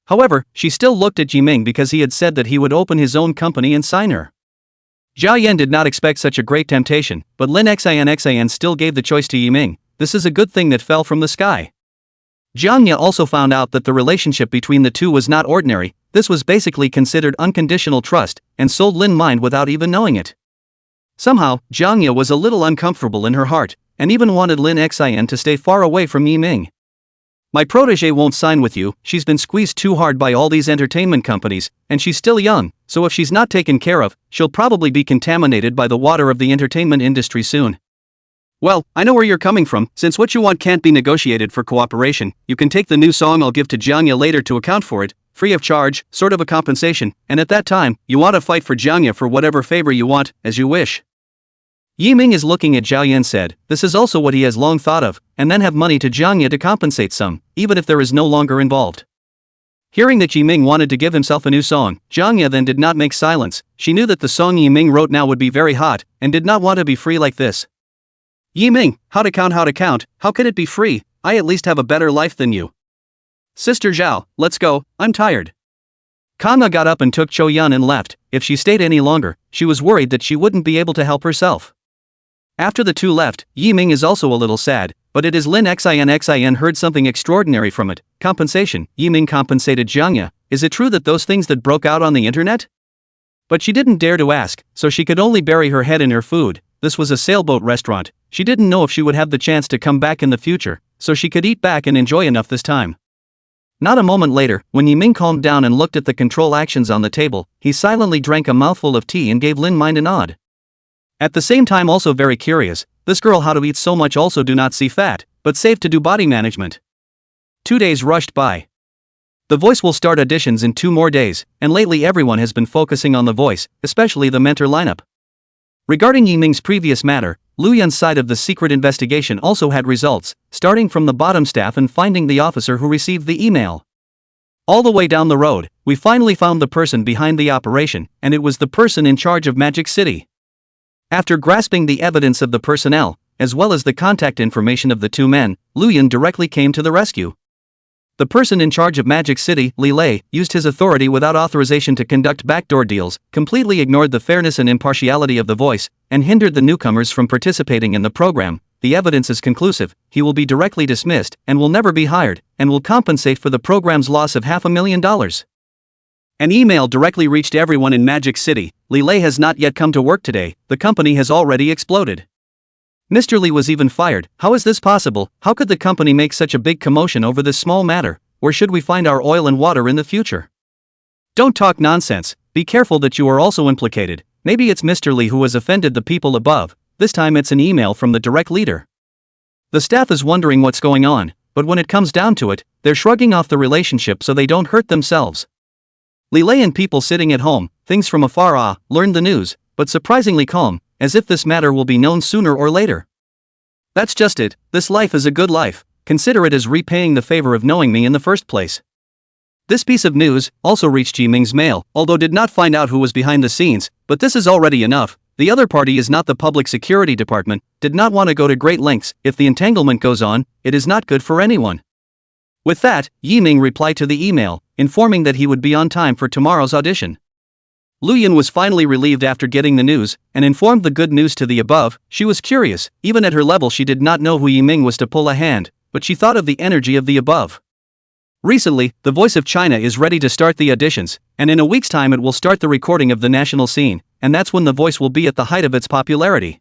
However, she still looked at Yiming because he had said that he would open his own company and sign her. Zhao Yan did not expect such a great temptation, but Lin Xin still gave the choice to Yiming. This is a good thing that fell from the sky. Jiangya also found out that the relationship between the two was not ordinary. This was basically considered unconditional trust, and sold Lin's mind without even knowing it. Somehow, Jiangya was a little uncomfortable in her heart, and even wanted Lin Xin to stay far away from Yiming. My protege won't sign with you, she's been squeezed too hard by all these entertainment companies, and she's still young, so if she's not taken care of, she'll probably be contaminated by the water of the entertainment industry soon. Well, I know where you're coming from. Since what you want can't be negotiated for cooperation, you can take the new song I'll give to Jiangya later to account for it, free of charge, sort of a compensation, and at that time, you want to fight for Jiangya for whatever favor you want, as you wish. Yiming is looking at Zhao Yan said, this is also what he has long thought of, and then have money to Jiangya to compensate some, even if there is no longer involved. Hearing that Yiming wanted to give himself a new song, Jiangya then did not make silence. She knew that the song Yiming wrote now would be very hot, and did not want to be free like this. Yiming, how to count, how could it be free? I at least have a better life than you. Sister Zhao, let's go, I'm tired. Kanga got up and took Zhou Yun and left. If she stayed any longer, she was worried that she wouldn't be able to help herself. After the two left, Yiming is also a little sad, but it is Lin Xin heard something extraordinary from it. Compensation. Yiming compensated Jiangya. Is it true that those things that broke out on the internet? But she didn't dare to ask, so she could only bury her head in her food. This was a sailboat restaurant. She didn't know if she would have the chance to come back in the future, so she could eat back and enjoy enough this time. Not a moment later, when Yiming calmed down and looked at the control actions on the table, he silently drank a mouthful of tea and gave Lin mind a nod. At the same time also very curious, this girl how to eat so much also do not see fat, but save to do body management. 2 days rushed by. The Voice will start auditions in 2 more days, and lately everyone has been focusing on The Voice, especially the mentor lineup. Regarding Yiming's previous matter, Lu Yun's side of the secret investigation also had results, starting from the bottom staff and finding the officer who received the email. All the way down the road, we finally found the person behind the operation, and it was the person in charge of Magic City. After grasping the evidence of the personnel, as well as the contact information of the 2 men, Lu Yun directly came to the rescue. The person in charge of Magic City, Li Lei, used his authority without authorization to conduct backdoor deals, completely ignored the fairness and impartiality of The Voice, and hindered the newcomers from participating in the program. The evidence is conclusive. He will be directly dismissed, and will never be hired, and will compensate for the program's loss of $500,000. An email directly reached everyone in Magic City. Li Lei has not yet come to work today, the company has already exploded. Mr. Li was even fired. How is this possible? How could the company make such a big commotion over this small matter? Where should we find our oil and water in the future? Don't talk nonsense. Be careful that you are also implicated. Maybe it's Mr. Li who has offended the people above. This time it's an email from the direct leader. The staff is wondering what's going on, but when it comes down to it, they're shrugging off the relationship so they don't hurt themselves. Li Lei and people sitting at home, things from afar learned the news, but surprisingly calm, as if this matter will be known sooner or later. That's just it, this life is a good life, consider it as repaying the favor of knowing me in the first place. This piece of news also reached Yiming's mail, although did not find out who was behind the scenes, but this is already enough. The other party is not the public security department, did not want to go to great lengths. If the entanglement goes on, it is not good for anyone. With that, Yiming replied to the email, informing that he would be on time for tomorrow's audition. Lu Yun was finally relieved after getting the news, and informed the good news to the above. She was curious, even at her level she did not know who Yiming was to pull a hand, but she thought of the energy of the above. Recently, The Voice of China is ready to start the auditions, and in a week's time it will start the recording of the national scene, and that's when The Voice will be at the height of its popularity.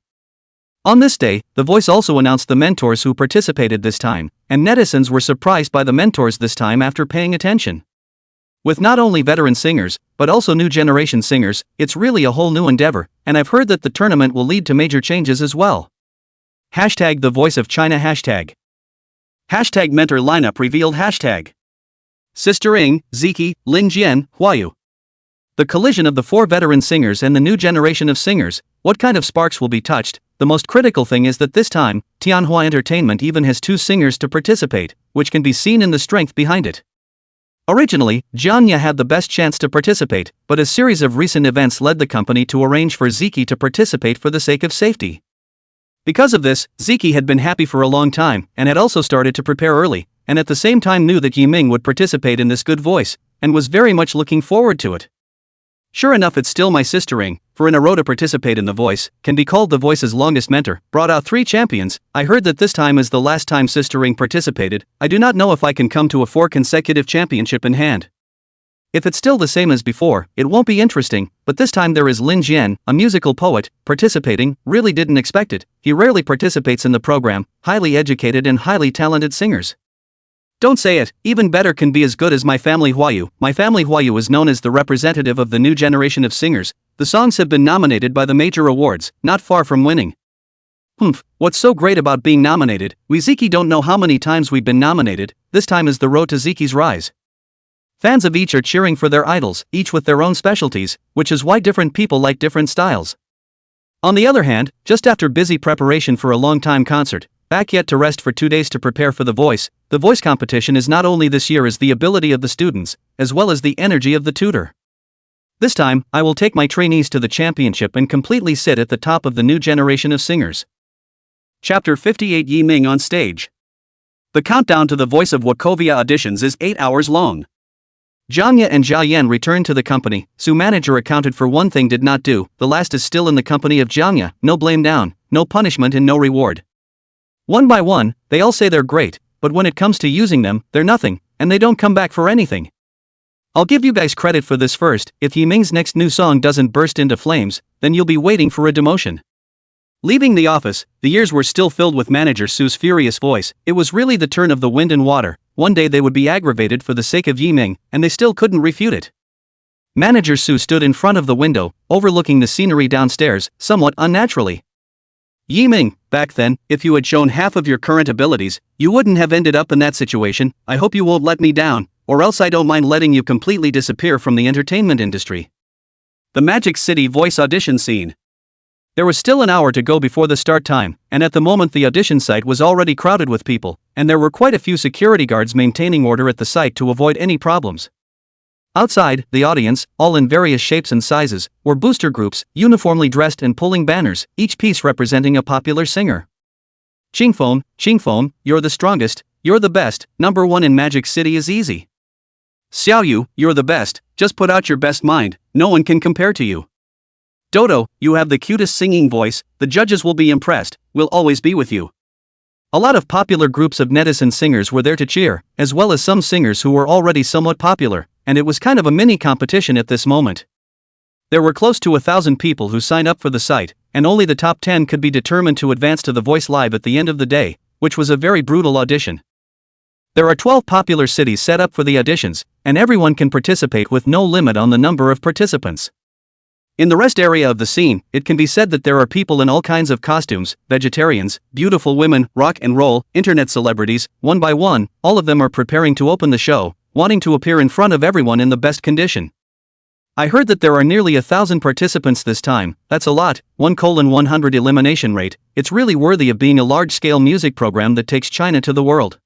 On this day, The Voice also announced the mentors who participated this time, and netizens were surprised by the mentors this time after paying attention. With not only veteran singers, but also new generation singers, it's really a whole new endeavor, and I've heard that the tournament will lead to major changes as well. Hashtag the voice of China. Hashtag mentor lineup revealed. Hashtag Sister Ng, Ziki, Lin Jian, Huayu. The collision of the 4 veteran singers and the new generation of singers, what kind of sparks will be touched? The most critical thing is that this time, Tianhua Entertainment even has 2 singers to participate, which can be seen in the strength behind it. Originally, Jianya had the best chance to participate, but a series of recent events led the company to arrange for Ziki to participate for the sake of safety. Because of this, Ziki had been happy for a long time, and had also started to prepare early, and at the same time knew that Yiming would participate in this good voice, and was very much looking forward to it. Sure enough, it's still my sister Ng, for in a row to participate in the voice, can be called the voice's longest mentor, brought out 3 champions. I heard that this time is the last time sister Ng participated. I do not know if I can come to a 4 consecutive championship in hand. If it's still the same as before, it won't be interesting, but this time there is Lin Jian, a musical poet, participating. Really didn't expect it. He rarely participates in the program. Highly educated and highly talented singers. Don't say it, even better can be as good as My Family Huayu. My Family Huayu is known as the representative of the new generation of singers. The songs have been nominated by the major awards, not far from winning. What's so great about being nominated? We Ziki don't know how many times we've been nominated. This time is the road to Ziki's rise. Fans of each are cheering for their idols, each with their own specialties, which is why different people like different styles. On the other hand, just after busy preparation for a long-time concert, back yet to rest for 2 days to prepare for the voice competition is not only this year as the ability of the students, as well as the energy of the tutor. This time, I will take my trainees to the championship and completely sit at the top of the new generation of singers. Chapter 58. Yiming on stage. The countdown to the Voice of Wachovia auditions is 8 hours long. Jianya and Zhao Yan returned to the company. Su manager accounted for one thing did not do. The last is still in the company of Jianya. No blame down, no punishment and no reward. One by one, they all say they're great, but when it comes to using them, they're nothing, and they don't come back for anything. I'll give you guys credit for this first. If Yiming's next new song doesn't burst into flames, then you'll be waiting for a demotion. Leaving the office, the years were still filled with manager Su's furious voice. It was really the turn of the wind and water. One day they would be aggravated for the sake of Yiming, and they still couldn't refute it. Manager Su stood in front of the window, overlooking the scenery downstairs, somewhat unnaturally. Yiming, back then, if you had shown half of your current abilities, you wouldn't have ended up in that situation. I hope you won't let me down, or else I don't mind letting you completely disappear from the entertainment industry. The Magic City voice audition scene. There was still an hour to go before the start time, and at the moment the audition site was already crowded with people, and there were quite a few security guards maintaining order at the site to avoid any problems. Outside, the audience, all in various shapes and sizes, were booster groups, uniformly dressed and pulling banners, each piece representing a popular singer. Qingfeng, you're the strongest, you're the best, number 1 in Magic City is easy. Xiaoyu, you're the best, just put out your best mind, no one can compare to you. Dodo, you have the cutest singing voice, the judges will be impressed, we'll always be with you. A lot of popular groups of netizen singers were there to cheer, as well as some singers who were already somewhat popular, and it was kind of a mini competition at this moment. There were close to 1,000 people who signed up for the site, and only the top 10 could be determined to advance to the Voice Live at the end of the day, which was a very brutal audition. There are 12 popular cities set up for the auditions, and everyone can participate with no limit on the number of participants. In the rest area of the scene, it can be said that there are people in all kinds of costumes, vegetarians, beautiful women, rock and roll, internet celebrities. One by one, all of them are preparing to open the show, wanting to appear in front of everyone in the best condition. I heard that there are nearly 1,000 participants this time. That's a lot. 1:100 elimination rate. It's really worthy of being a large-scale music program that takes China to the world.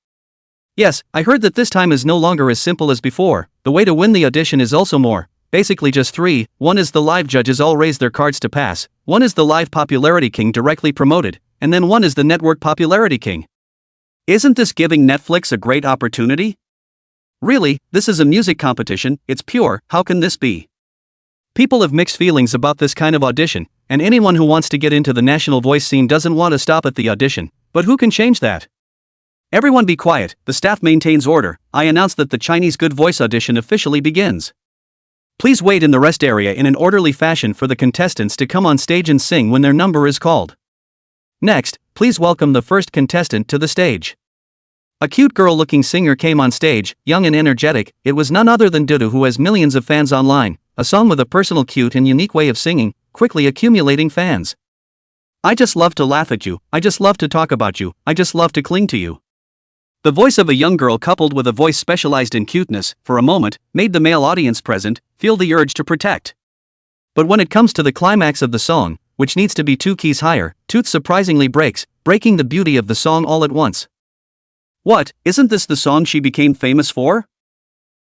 Yes, I heard that this time is no longer as simple as before. The way to win the audition is also more. Basically just 3, one is the live judges all raise their cards to pass, one is the live popularity king directly promoted, and then one is the network popularity king. Isn't this giving Netflix a great opportunity? Really, this is a music competition, it's pure, how can this be? People have mixed feelings about this kind of audition, and anyone who wants to get into the national voice scene doesn't want to stop at the audition, but who can change that? Everyone be quiet, the staff maintains order. I announce that the Chinese Good Voice audition officially begins. Please wait in the rest area in an orderly fashion for the contestants to come on stage and sing when their number is called. Next, please welcome the first contestant to the stage. A cute girl-looking singer came on stage, young and energetic. It was none other than Dudu, who has millions of fans online. A song with a personal, cute and unique way of singing, quickly accumulating fans. I just love to laugh at you, I just love to talk about you, I just love to cling to you. The voice of a young girl coupled with a voice specialized in cuteness, for a moment, made the male audience present feel the urge to protect. But when it comes to the climax of the song, which needs to be 2 keys higher, Tooth surprisingly breaks, breaking the beauty of the song all at once. What, isn't this the song she became famous for?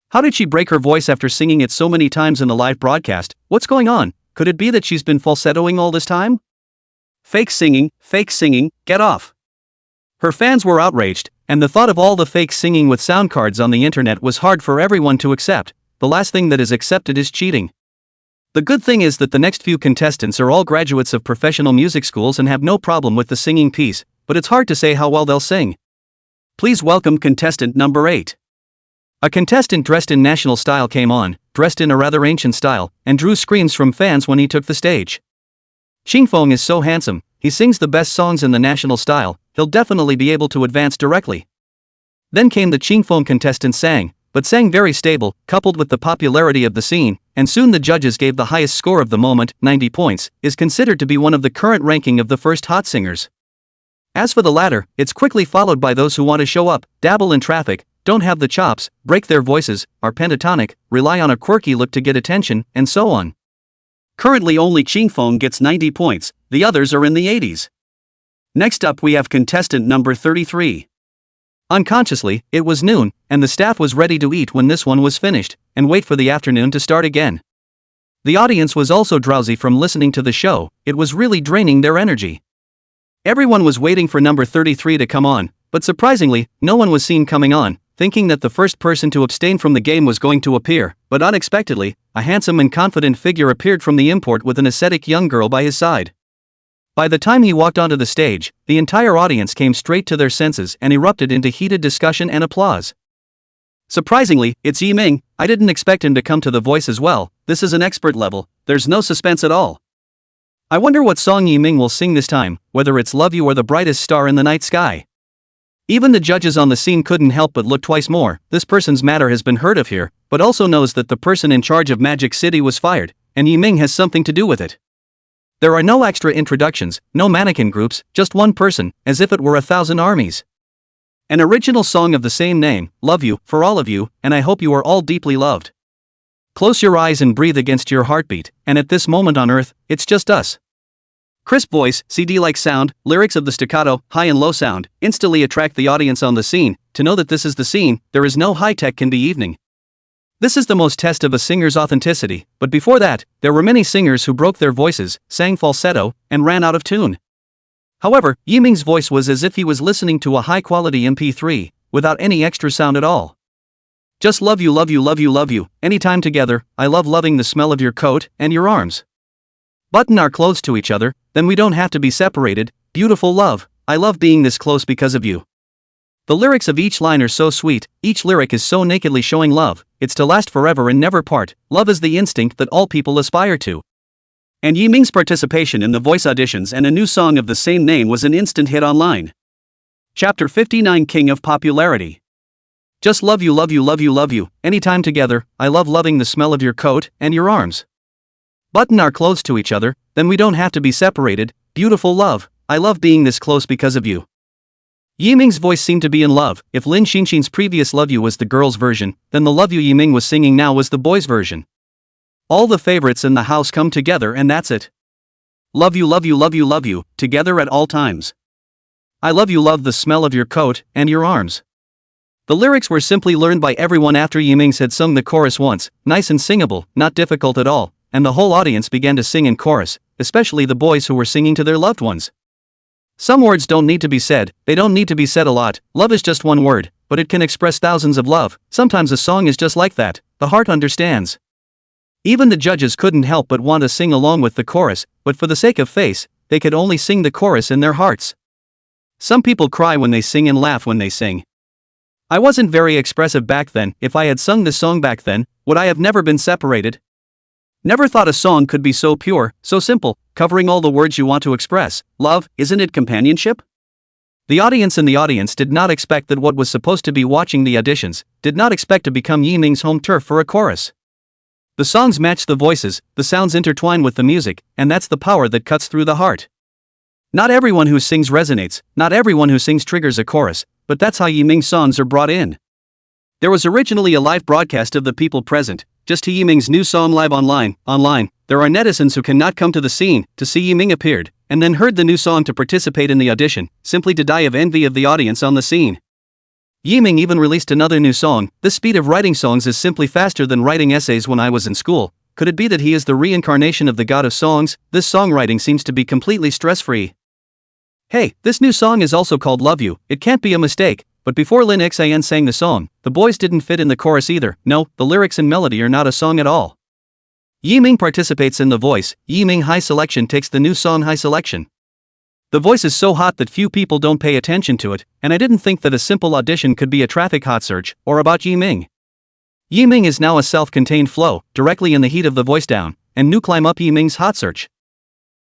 How did she break her voice after singing it so many times in the live broadcast? What's going on? Could it be that she's been falsettoing all this time? Fake singing, get off. Her fans were outraged, and the thought of all the fake singing with sound cards on the internet was hard for everyone to accept. The last thing that is accepted is cheating. The good thing is that the next few contestants are all graduates of professional music schools and have no problem with the singing piece, but it's hard to say how well they'll sing. Please welcome contestant number 8. A contestant dressed in national style came on, dressed in a rather ancient style, and drew screams from fans when he took the stage. Qingfeng is so handsome, he sings the best songs in the national style, he'll definitely be able to advance directly. Then came the Qingfeng contestant sang, but sang very stable, coupled with the popularity of the scene, and soon the judges gave the highest score of the moment, 90 points, is considered to be one of the current ranking of the first hot singers. As for the latter, it's quickly followed by those who want to show up, dabble in traffic, don't have the chops, break their voices, are pentatonic, rely on a quirky look to get attention, and so on. Currently only Qingfeng gets 90 points, the others are in the 80s. Next up we have contestant number 33. Unconsciously, it was noon, and the staff was ready to eat when this one was finished, and wait for the afternoon to start again. The audience was also drowsy from listening to the show, it was really draining their energy. Everyone was waiting for number 33 to come on, but surprisingly, no one was seen coming on, thinking that the first person to abstain from the game was going to appear, but unexpectedly, a handsome and confident figure appeared from the import with an ascetic young girl by his side. By the time he walked onto the stage, the entire audience came straight to their senses and erupted into heated discussion and applause. Surprisingly, it's Yiming. I didn't expect him to come to The Voice as well. This is an expert level, there's no suspense at all. I wonder what song Yiming will sing this time, whether it's Love You or The Brightest Star in the Night Sky. Even the judges on the scene couldn't help but look twice more. This person's matter has been heard of here, but also knows that the person in charge of Magic City was fired, and Yiming has something to do with it. There are no extra introductions, no mannequin groups, just one person, as if it were 1,000 armies. An original song of the same name, Love You, for all of you, and I hope you are all deeply loved. Close your eyes and breathe against your heartbeat, and at this moment on earth, it's just us. Crisp voice, CD-like sound, lyrics of the staccato, high and low sound, instantly attract the audience on the scene. To know that this is the scene, there is no high-tech can be evening. This is the most test of a singer's authenticity, but before that, there were many singers who broke their voices, sang falsetto, and ran out of tune. However, Yiming's voice was as if he was listening to a high-quality MP3, without any extra sound at all. Just love you, love you, love you, love you, anytime together, I love loving the smell of your coat, and your arms. Button our clothes to each other, then we don't have to be separated, beautiful love, I love being this close because of you. The lyrics of each line are so sweet, each lyric is so nakedly showing love, it's to last forever and never part, love is the instinct that all people aspire to. And Yiming's participation in the voice auditions and a new song of the same name was an instant hit online. Chapter 59 King of Popularity. Just love you, love you, love you, love you, anytime together, I love loving the smell of your coat, and your arms. Button our clothes to each other, then we don't have to be separated, beautiful love, I love being this close because of you. Yiming's voice seemed to be in love. If Lin Xinxin's previous Love You was the girl's version, then the Love You Yiming was singing now was the boy's version. All the favorites in the house come together and that's it. Love you, love you, love you, love you, together at all times. I love you, love the smell of your coat, and your arms. The lyrics were simply learned by everyone after Yiming had sung the chorus once, nice and singable, not difficult at all, and the whole audience began to sing in chorus, especially the boys who were singing to their loved ones. Some words don't need to be said, they don't need to be said a lot, love is just one word, but it can express thousands of love. Sometimes a song is just like that, the heart understands. Even the judges couldn't help but want to sing along with the chorus, but for the sake of face, they could only sing the chorus in their hearts. Some people cry when they sing and laugh when they sing. I wasn't very expressive back then. If I had sung this song back then, would I have never been separated? Never thought a song could be so pure, so simple, covering all the words you want to express. Love, isn't it companionship? The audience did not expect that what was supposed to be watching the auditions, did not expect to become Yiming's home turf for a chorus. The songs match the voices, the sounds intertwine with the music, and that's the power that cuts through the heart. Not everyone who sings resonates, not everyone who sings triggers a chorus, but that's how Yiming's songs are brought in. There was originally a live broadcast of the people present, just to Yiming's new song live online. There are netizens who cannot come to the scene to see Yiming appeared, and then heard the new song to participate in the audition, simply to die of envy of the audience on the scene. Yiming even released another new song. The speed of writing songs is simply faster than writing essays when I was in school. Could it be that he is the reincarnation of the god of songs? This songwriting seems to be completely stress-free. Hey, this new song is also called Love You. It can't be a mistake. But before Lin Xin sang the song, the boys didn't fit in the chorus either. No, the lyrics and melody are not a song at all. Yiming participates in the voice. Yiming High Selection takes the new song High Selection. The voice is so hot that few people don't pay attention to it, and I didn't think that a simple audition could be a traffic hot search, or about Yiming. Yiming is now a self-contained flow, directly in the heat of the voice down, and new climb up Yiming's hot search.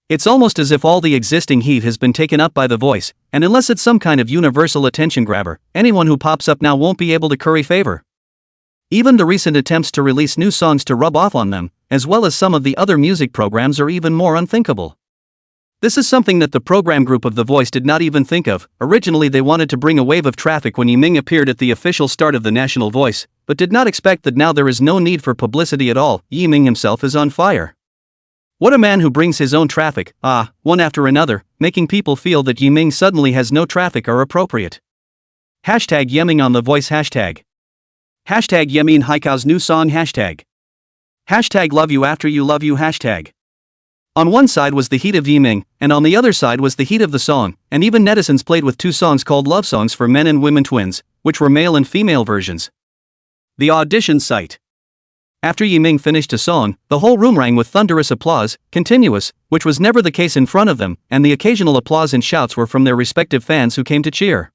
It's almost as if all the existing heat has been taken up by the voice, and unless it's some kind of universal attention grabber, anyone who pops up now won't be able to curry favor. Even the recent attempts to release new songs to rub off on them, as well as some of the other music programs, are even more unthinkable. This is something that the program group of The Voice did not even think of. Originally they wanted to bring a wave of traffic when Yiming appeared at the official start of the National Voice, but did not expect that now there is no need for publicity at all. Yiming himself is on fire. What a man who brings his own traffic, one after another, making people feel that Yiming suddenly has no traffic are appropriate. Hashtag Yiming on The Voice. Hashtag Yemin Haikao's new song. Hashtag Love You After You Love You. Hashtag. On one side was the heat of Yiming, and on the other side was the heat of the song, and even netizens played with two songs called love songs for men and women twins, which were male and female versions. The audition site. After Yiming finished a song, the whole room rang with thunderous applause, continuous, which was never the case in front of them, and the occasional applause and shouts were from their respective fans who came to cheer.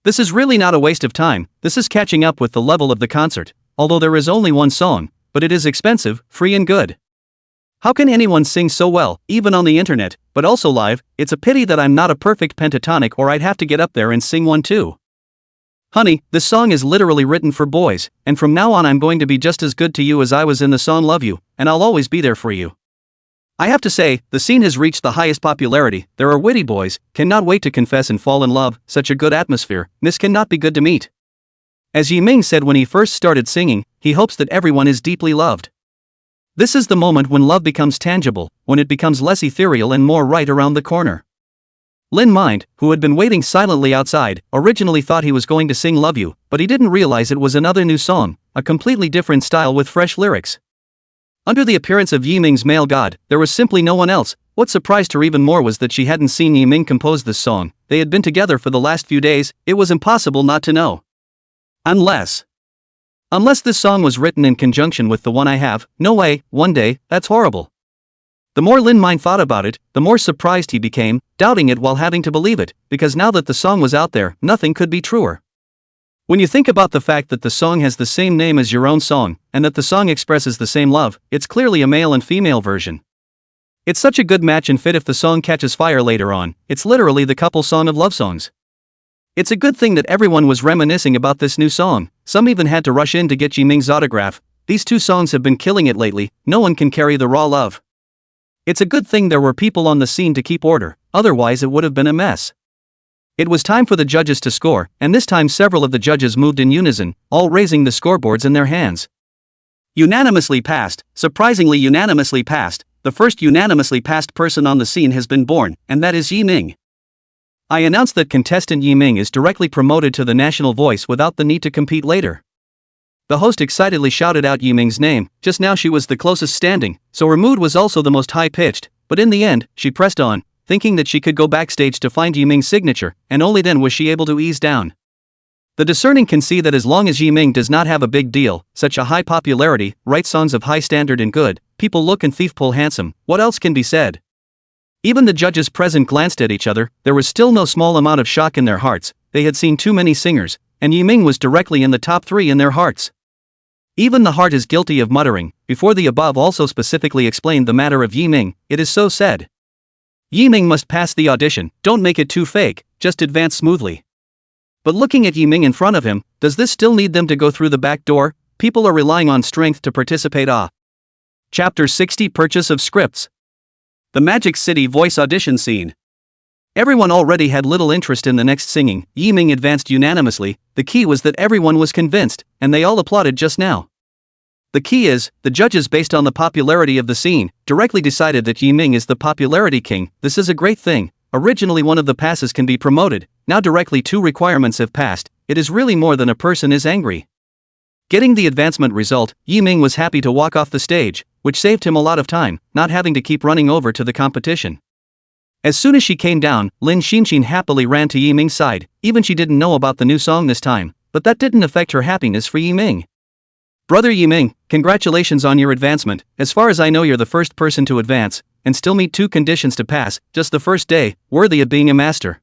This is really not a waste of time, this is catching up with the level of the concert, although there is only one song, but it is expensive, free and good. How can anyone sing so well, even on the internet, but also live? It's a pity that I'm not a perfect pentatonic, or I'd have to get up there and sing one too. Honey, this song is literally written for boys, and from now on I'm going to be just as good to you as I was in the song Love You, and I'll always be there for you. I have to say, the scene has reached the highest popularity. There are witty boys, cannot wait to confess and fall in love, such a good atmosphere, this cannot be good to meet. As Yiming said when he first started singing, he hopes that everyone is deeply loved. This is the moment when love becomes tangible, when it becomes less ethereal and more right around the corner. Lin Mind, who had been waiting silently outside, originally thought he was going to sing Love You, but he didn't realize it was another new song, a completely different style with fresh lyrics. Under the appearance of Yiming's male god, there was simply no one else. What surprised her even more was that she hadn't seen Yiming compose this song. They had been together for the last few days, it was impossible not to know. Unless this song was written in conjunction with the one I have. No way, one day, that's horrible. The more Lin Mind thought about it, the more surprised he became, doubting it while having to believe it, because now that the song was out there, nothing could be truer. When you think about the fact that the song has the same name as your own song, and that the song expresses the same love, it's clearly a male and female version. It's such a good match and fit if the song catches fire later on. It's literally the couple song of love songs. It's a good thing that everyone was reminiscing about this new song. Some even had to rush in to get Yiming's autograph. These two songs have been killing it lately, no one can carry the raw love. It's a good thing there were people on the scene to keep order, otherwise it would have been a mess. It was time for the judges to score, and this time several of the judges moved in unison, all raising the scoreboards in their hands. Unanimously passed, surprisingly unanimously passed, the first unanimously passed person on the scene has been born, and that is Yiming. I announce that contestant Yiming is directly promoted to the National Voice without the need to compete later. The host excitedly shouted out Yiming's name. Just now she was the closest standing, so her mood was also the most high-pitched, but in the end, she pressed on, thinking that she could go backstage to find Yiming's signature, and only then was she able to ease down. The discerning can see that as long as Yiming does not have a big deal, such a high popularity, write songs of high standard and good, people look and thief pull handsome, what else can be said? Even the judges present glanced at each other. There was still no small amount of shock in their hearts. They had seen too many singers, and Yiming was directly in the top 3 in their hearts. Even the heart is guilty of muttering. Before the above also specifically explained the matter of Yiming, it is so said. Yiming must pass the audition, don't make it too fake, just advance smoothly. But looking at Yiming in front of him, does this still need them to go through the back door? People are relying on strength to participate. Chapter 60 Purchase of Scripts. The Magic City voice audition scene. Everyone already had little interest in the next singing. Yiming advanced unanimously. The key was that everyone was convinced, and they all applauded just now. The key is, the judges, based on the popularity of the scene, directly decided that Yiming is the popularity king. This is a great thing. Originally one of the passes can be promoted, now directly 2 requirements have passed. It is really more than a person is angry. Getting the advancement result, Yiming was happy to walk off the stage, which saved him a lot of time, not having to keep running over to the competition. As soon as she came down, Lin Xinshin happily ran to Yiming's side. Even she didn't know about the new song this time, but that didn't affect her happiness for Yiming. Brother Yiming, congratulations on your advancement. As far as I know, you're the first person to advance, and still meet 2 conditions to pass, just the first day, worthy of being a master.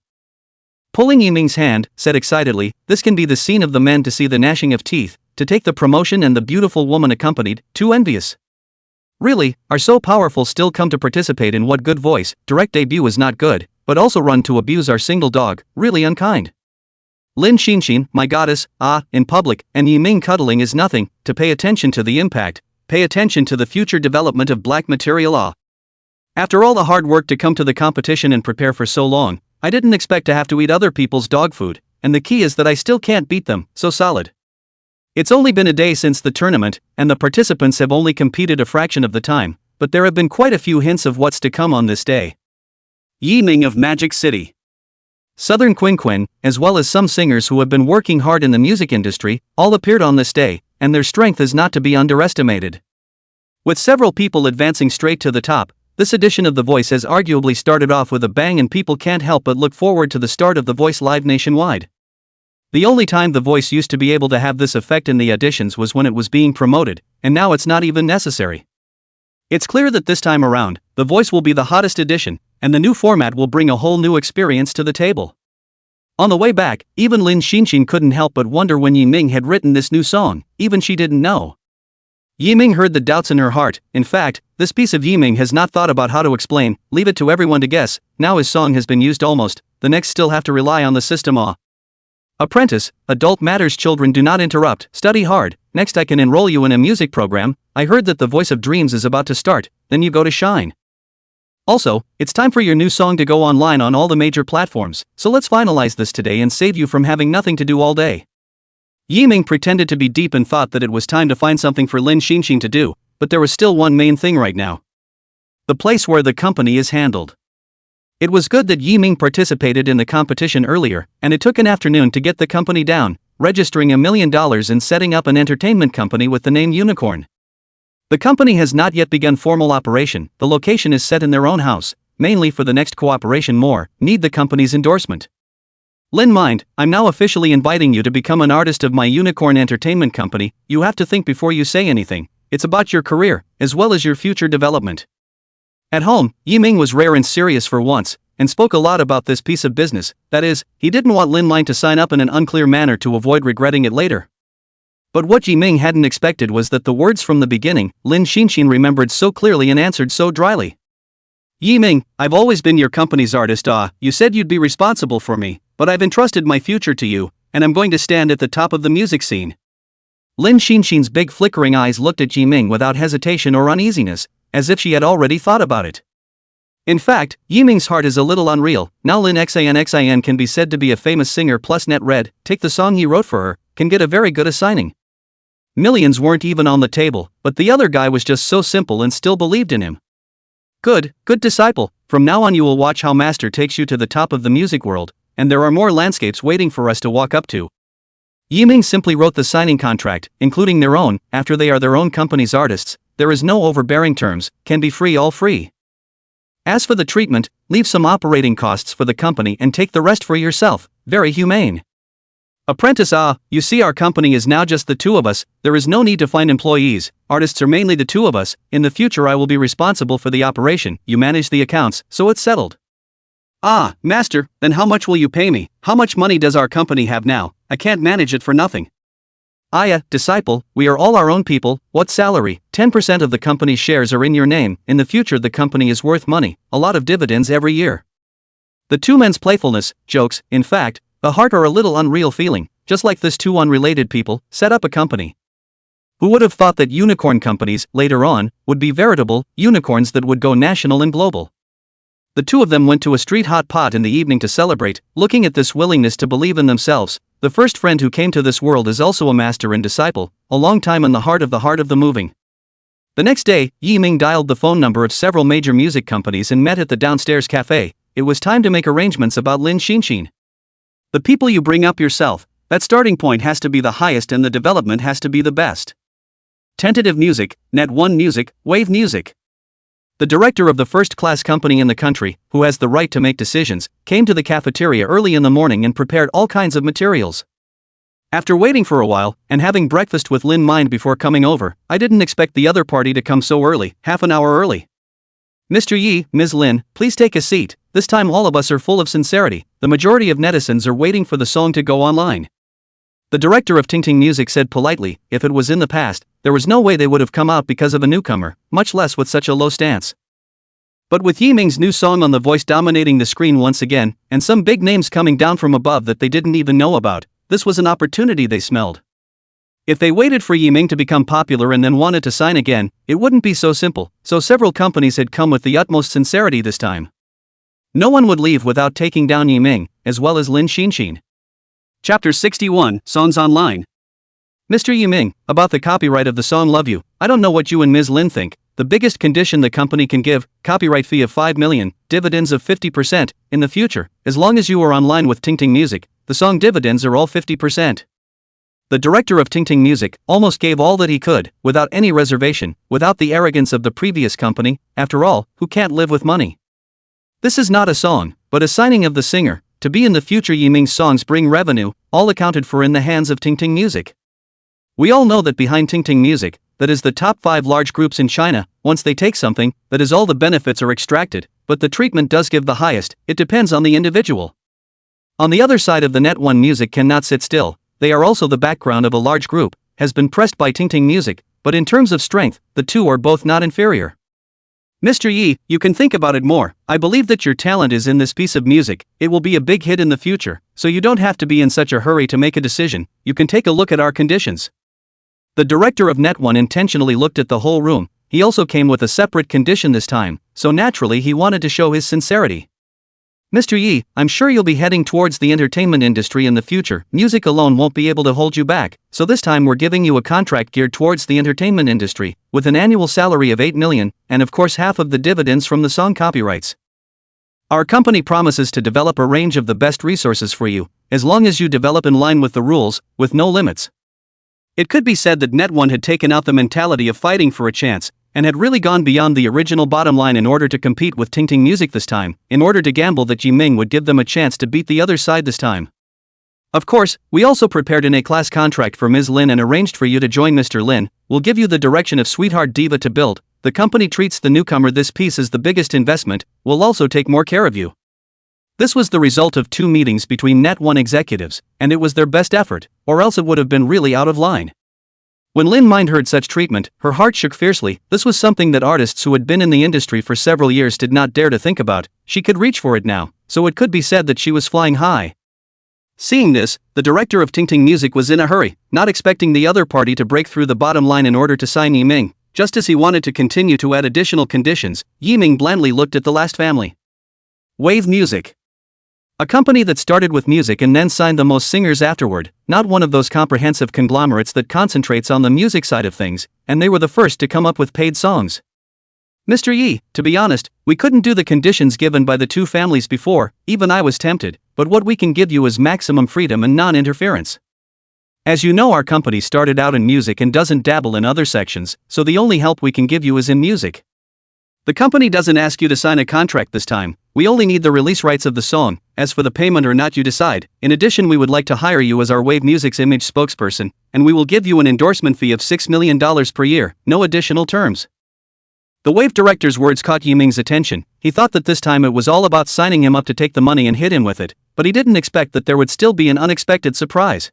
Pulling Yiming's hand, said excitedly, this can be the scene of the men to see the gnashing of teeth, to take the promotion and the beautiful woman accompanied, too envious. Really, are so powerful still come to participate in what good voice, direct debut is not good, but also run to abuse our single dog, really unkind. Lin Xinshin, my goddess, in public, and Yiming cuddling is nothing, to pay attention to the impact, pay attention to the future development of black material. After all the hard work to come to the competition and prepare for so long, I didn't expect to have to eat other people's dog food, and the key is that I still can't beat them, so solid. It's only been a day since the tournament, and the participants have only competed a fraction of the time, but there have been quite a few hints of what's to come on this day. Yiming of Magic City. Southern Quinquin, as well as some singers who have been working hard in the music industry, all appeared on this day, and their strength is not to be underestimated. With several people advancing straight to the top, this edition of The Voice has arguably started off with a bang, and people can't help but look forward to the start of The Voice live nationwide. The only time The Voice used to be able to have this effect in the auditions was when it was being promoted, and now it's not even necessary. It's clear that this time around, The Voice will be the hottest edition, and the new format will bring a whole new experience to the table. On the way back, even Lin Xinshin couldn't help but wonder when Yiming had written this new song, even she didn't know. Yiming heard the doubts in her heart. In fact, this piece of Yiming has not thought about how to explain, leave it to everyone to guess. Now his song has been used almost, the next still have to rely on the system. Apprentice, adult matters, children do not interrupt, study hard, next I can enroll you in a music program. I heard that The Voice of Dreams is about to start, then you go to shine. Also, it's time for your new song to go online on all the major platforms, so let's finalize this today and save you from having nothing to do all day. Yiming pretended to be deep and thought that it was time to find something for Lin Xinshin to do, but there was still one main thing right now. The place where the company is handled. It was good that Yiming participated in the competition earlier, and it took an afternoon to get the company down, registering $1 million and setting up an entertainment company with the name Unicorn. The company has not yet begun formal operation. The location is set in their own house, mainly for the next cooperation need the company's endorsement. Lin Mind, I'm now officially inviting you to become an artist of my Unicorn Entertainment Company. You have to think before you say anything. It's about your career, as well as your future development. At home, Yiming was rare and serious for once, and spoke a lot about this piece of business. That is, he didn't want Lin Mind to sign up in an unclear manner to avoid regretting it later. But what Yiming hadn't expected was that the words from the beginning, Lin Xinshin remembered so clearly and answered so dryly. Yiming, I've always been your company's artist. You said you'd be responsible for me, but I've entrusted my future to you, and I'm going to stand at the top of the music scene. Lin Xinshin's big flickering eyes looked at Yiming without hesitation or uneasiness, as if she had already thought about it. In fact, Yiming's heart is a little unreal. Now Lin Xin can be said to be a famous singer, plus net read, take the song he wrote for her, can get a very good assigning. Millions weren't even on the table, but the other guy was just so simple and still believed in him. Good disciple, from now on you will watch how Master takes you to the top of the music world, and there are more landscapes waiting for us to walk up to. Yiming simply wrote the signing contract, including their own, after they are their own company's artists, there is no overbearing terms, can be free all free. As for the treatment, leave some operating costs for the company and take the rest for yourself, very humane. Apprentice, you see our company is now just the 2 of us, there is no need to find employees, artists are mainly the 2 of us, in the future I will be responsible for the operation, you manage the accounts, so it's settled. Master, then how much will you pay me? How much money does our company have now? I can't manage it for nothing. Disciple, we are all our own people. What salary? 10% of the company's shares are in your name. In the future the company is worth money, a lot of dividends every year. The two men's playfulness, jokes, in fact, the heart are a little unreal feeling, just like this two unrelated people, set up a company. Who would have thought that unicorn companies, later on, would be veritable unicorns that would go national and global? The two of them went to a street hot pot in the evening to celebrate, looking at this willingness to believe in themselves. The first friend who came to this world is also a master and disciple, a long time in the heart of the moving. The next day, Yi Ming dialed the phone number of several major music companies and met at the downstairs cafe. It was time to make arrangements about Lin Xinxin. The people you bring up yourself, that starting point has to be the highest and the development has to be the best. Tentative music, Net 1 music, Wave music. The director of the first-class company in the country, who has the right to make decisions, came to the cafeteria early in the morning and prepared all kinds of materials. After waiting for a while, and having breakfast with Lin Mind before coming over, I didn't expect the other party to come so early, half an hour early. Mr. Yi, Ms. Lin, please take a seat. This time all of us are full of sincerity. The majority of netizens are waiting for the song to go online. The director of Tingting Music said politely, if it was in the past, there was no way they would have come out because of a newcomer, much less with such a low stance. But with Yi Ming's new song on the voice dominating the screen once again, and some big names coming down from above that they didn't even know about, this was an opportunity they smelled. If they waited for Yi Ming to become popular and then wanted to sign again, it wouldn't be so simple, so several companies had come with the utmost sincerity this time. No one would leave without taking down Yi Ming, as well as Lin Xinxin. Chapter 61, Songs Online. Mr. Yi Ming, about the copyright of the song Love You, I don't know what you and Ms. Lin think. The biggest condition the company can give, copyright fee of 5 million, dividends of 50%, in the future, as long as you are online with Tingting Music, the song dividends are all 50%. The director of Tingting Music almost gave all that he could, without any reservation, without the arrogance of the previous company. After all, who can't live with money? This is not a song, but a signing of the singer. To be in the future Yi Ming's songs bring revenue, all accounted for in the hands of Tingting Music. We all know that behind Tingting Music, that is the top 5 large groups in China, once they take something, that is all the benefits are extracted, but the treatment does give the highest, it depends on the individual. On the other side of the Net 1 Music cannot sit still, they are also the background of a large group, has been pressed by Tingting Music, but in terms of strength, the two are both not inferior. Mr. Yi, you can think about it more. I believe that your talent is in this piece of music, it will be a big hit in the future, so you don't have to be in such a hurry to make a decision, you can take a look at our conditions. The director of Net 1 intentionally looked at the whole room, he also came with a separate condition this time, so naturally he wanted to show his sincerity. Mr. Yi, I'm sure you'll be heading towards the entertainment industry in the future, music alone won't be able to hold you back, so this time we're giving you a contract geared towards the entertainment industry, with an annual salary of 8 million, and of course half of the dividends from the song copyrights. Our company promises to develop a range of the best resources for you, as long as you develop in line with the rules, with no limits. It could be said that Net 1 had taken out the mentality of fighting for a chance, and had really gone beyond the original bottom line in order to compete with Tingting Music this time, in order to gamble that Yi Ming would give them a chance to beat the other side this time. Of course, we also prepared an A-class contract for Ms. Lin and arranged for you to join Mr. Lin. We'll give you the direction of Sweetheart Diva to build. The company treats the newcomer this piece as the biggest investment, we'll also take more care of you. This was the result of 2 meetings between Net 1 executives, and it was their best effort, or else it would have been really out of line. When Lin Mind heard such treatment, her heart shook fiercely. This was something that artists who had been in the industry for several years did not dare to think about. She could reach for it now, so it could be said that she was flying high. Seeing this, the director of Tingting Music was in a hurry, not expecting the other party to break through the bottom line in order to sign Yi Ming. Just as he wanted to continue to add additional conditions, Yi Ming blandly looked at the last family. Wave Music. A company that started with music and then signed the most singers afterward, not one of those comprehensive conglomerates that concentrates on the music side of things, and they were the first to come up with paid songs. Mr. Yi, to be honest, we couldn't do the conditions given by the 2 families before, even I was tempted, but what we can give you is maximum freedom and non-interference. As you know, our company started out in music and doesn't dabble in other sections, so the only help we can give you is in music. The company doesn't ask you to sign a contract this time, we only need the release rights of the song. As for the payment or not, you decide. In addition, we would like to hire you as our Wave Music's image spokesperson, and we will give you an endorsement fee of $6 million per year, no additional terms. The Wave director's words caught Yi Ming's attention. He thought that this time it was all about signing him up to take the money and hit him with it, but he didn't expect that there would still be an unexpected surprise.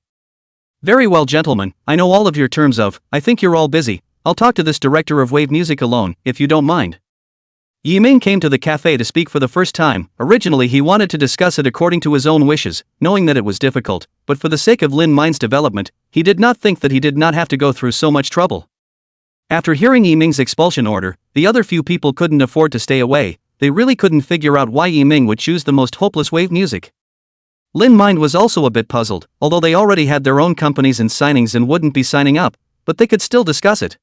Very well, gentlemen, I know all of your terms of, I think you're all busy. I'll talk to this director of wave music alone, if you don't mind. Yiming came to the cafe to speak for the first time. Originally he wanted to discuss it according to his own wishes, knowing that it was difficult, but for the sake of Lin Mind's development, he did not think that he did not have to go through so much trouble. After hearing Yiming's expulsion order, the other few people couldn't afford to stay away. They really couldn't figure out why Yiming would choose the most hopeless wave music. Lin Mind was also a bit puzzled, although they already had their own companies and signings and wouldn't be signing up, but they could still discuss it.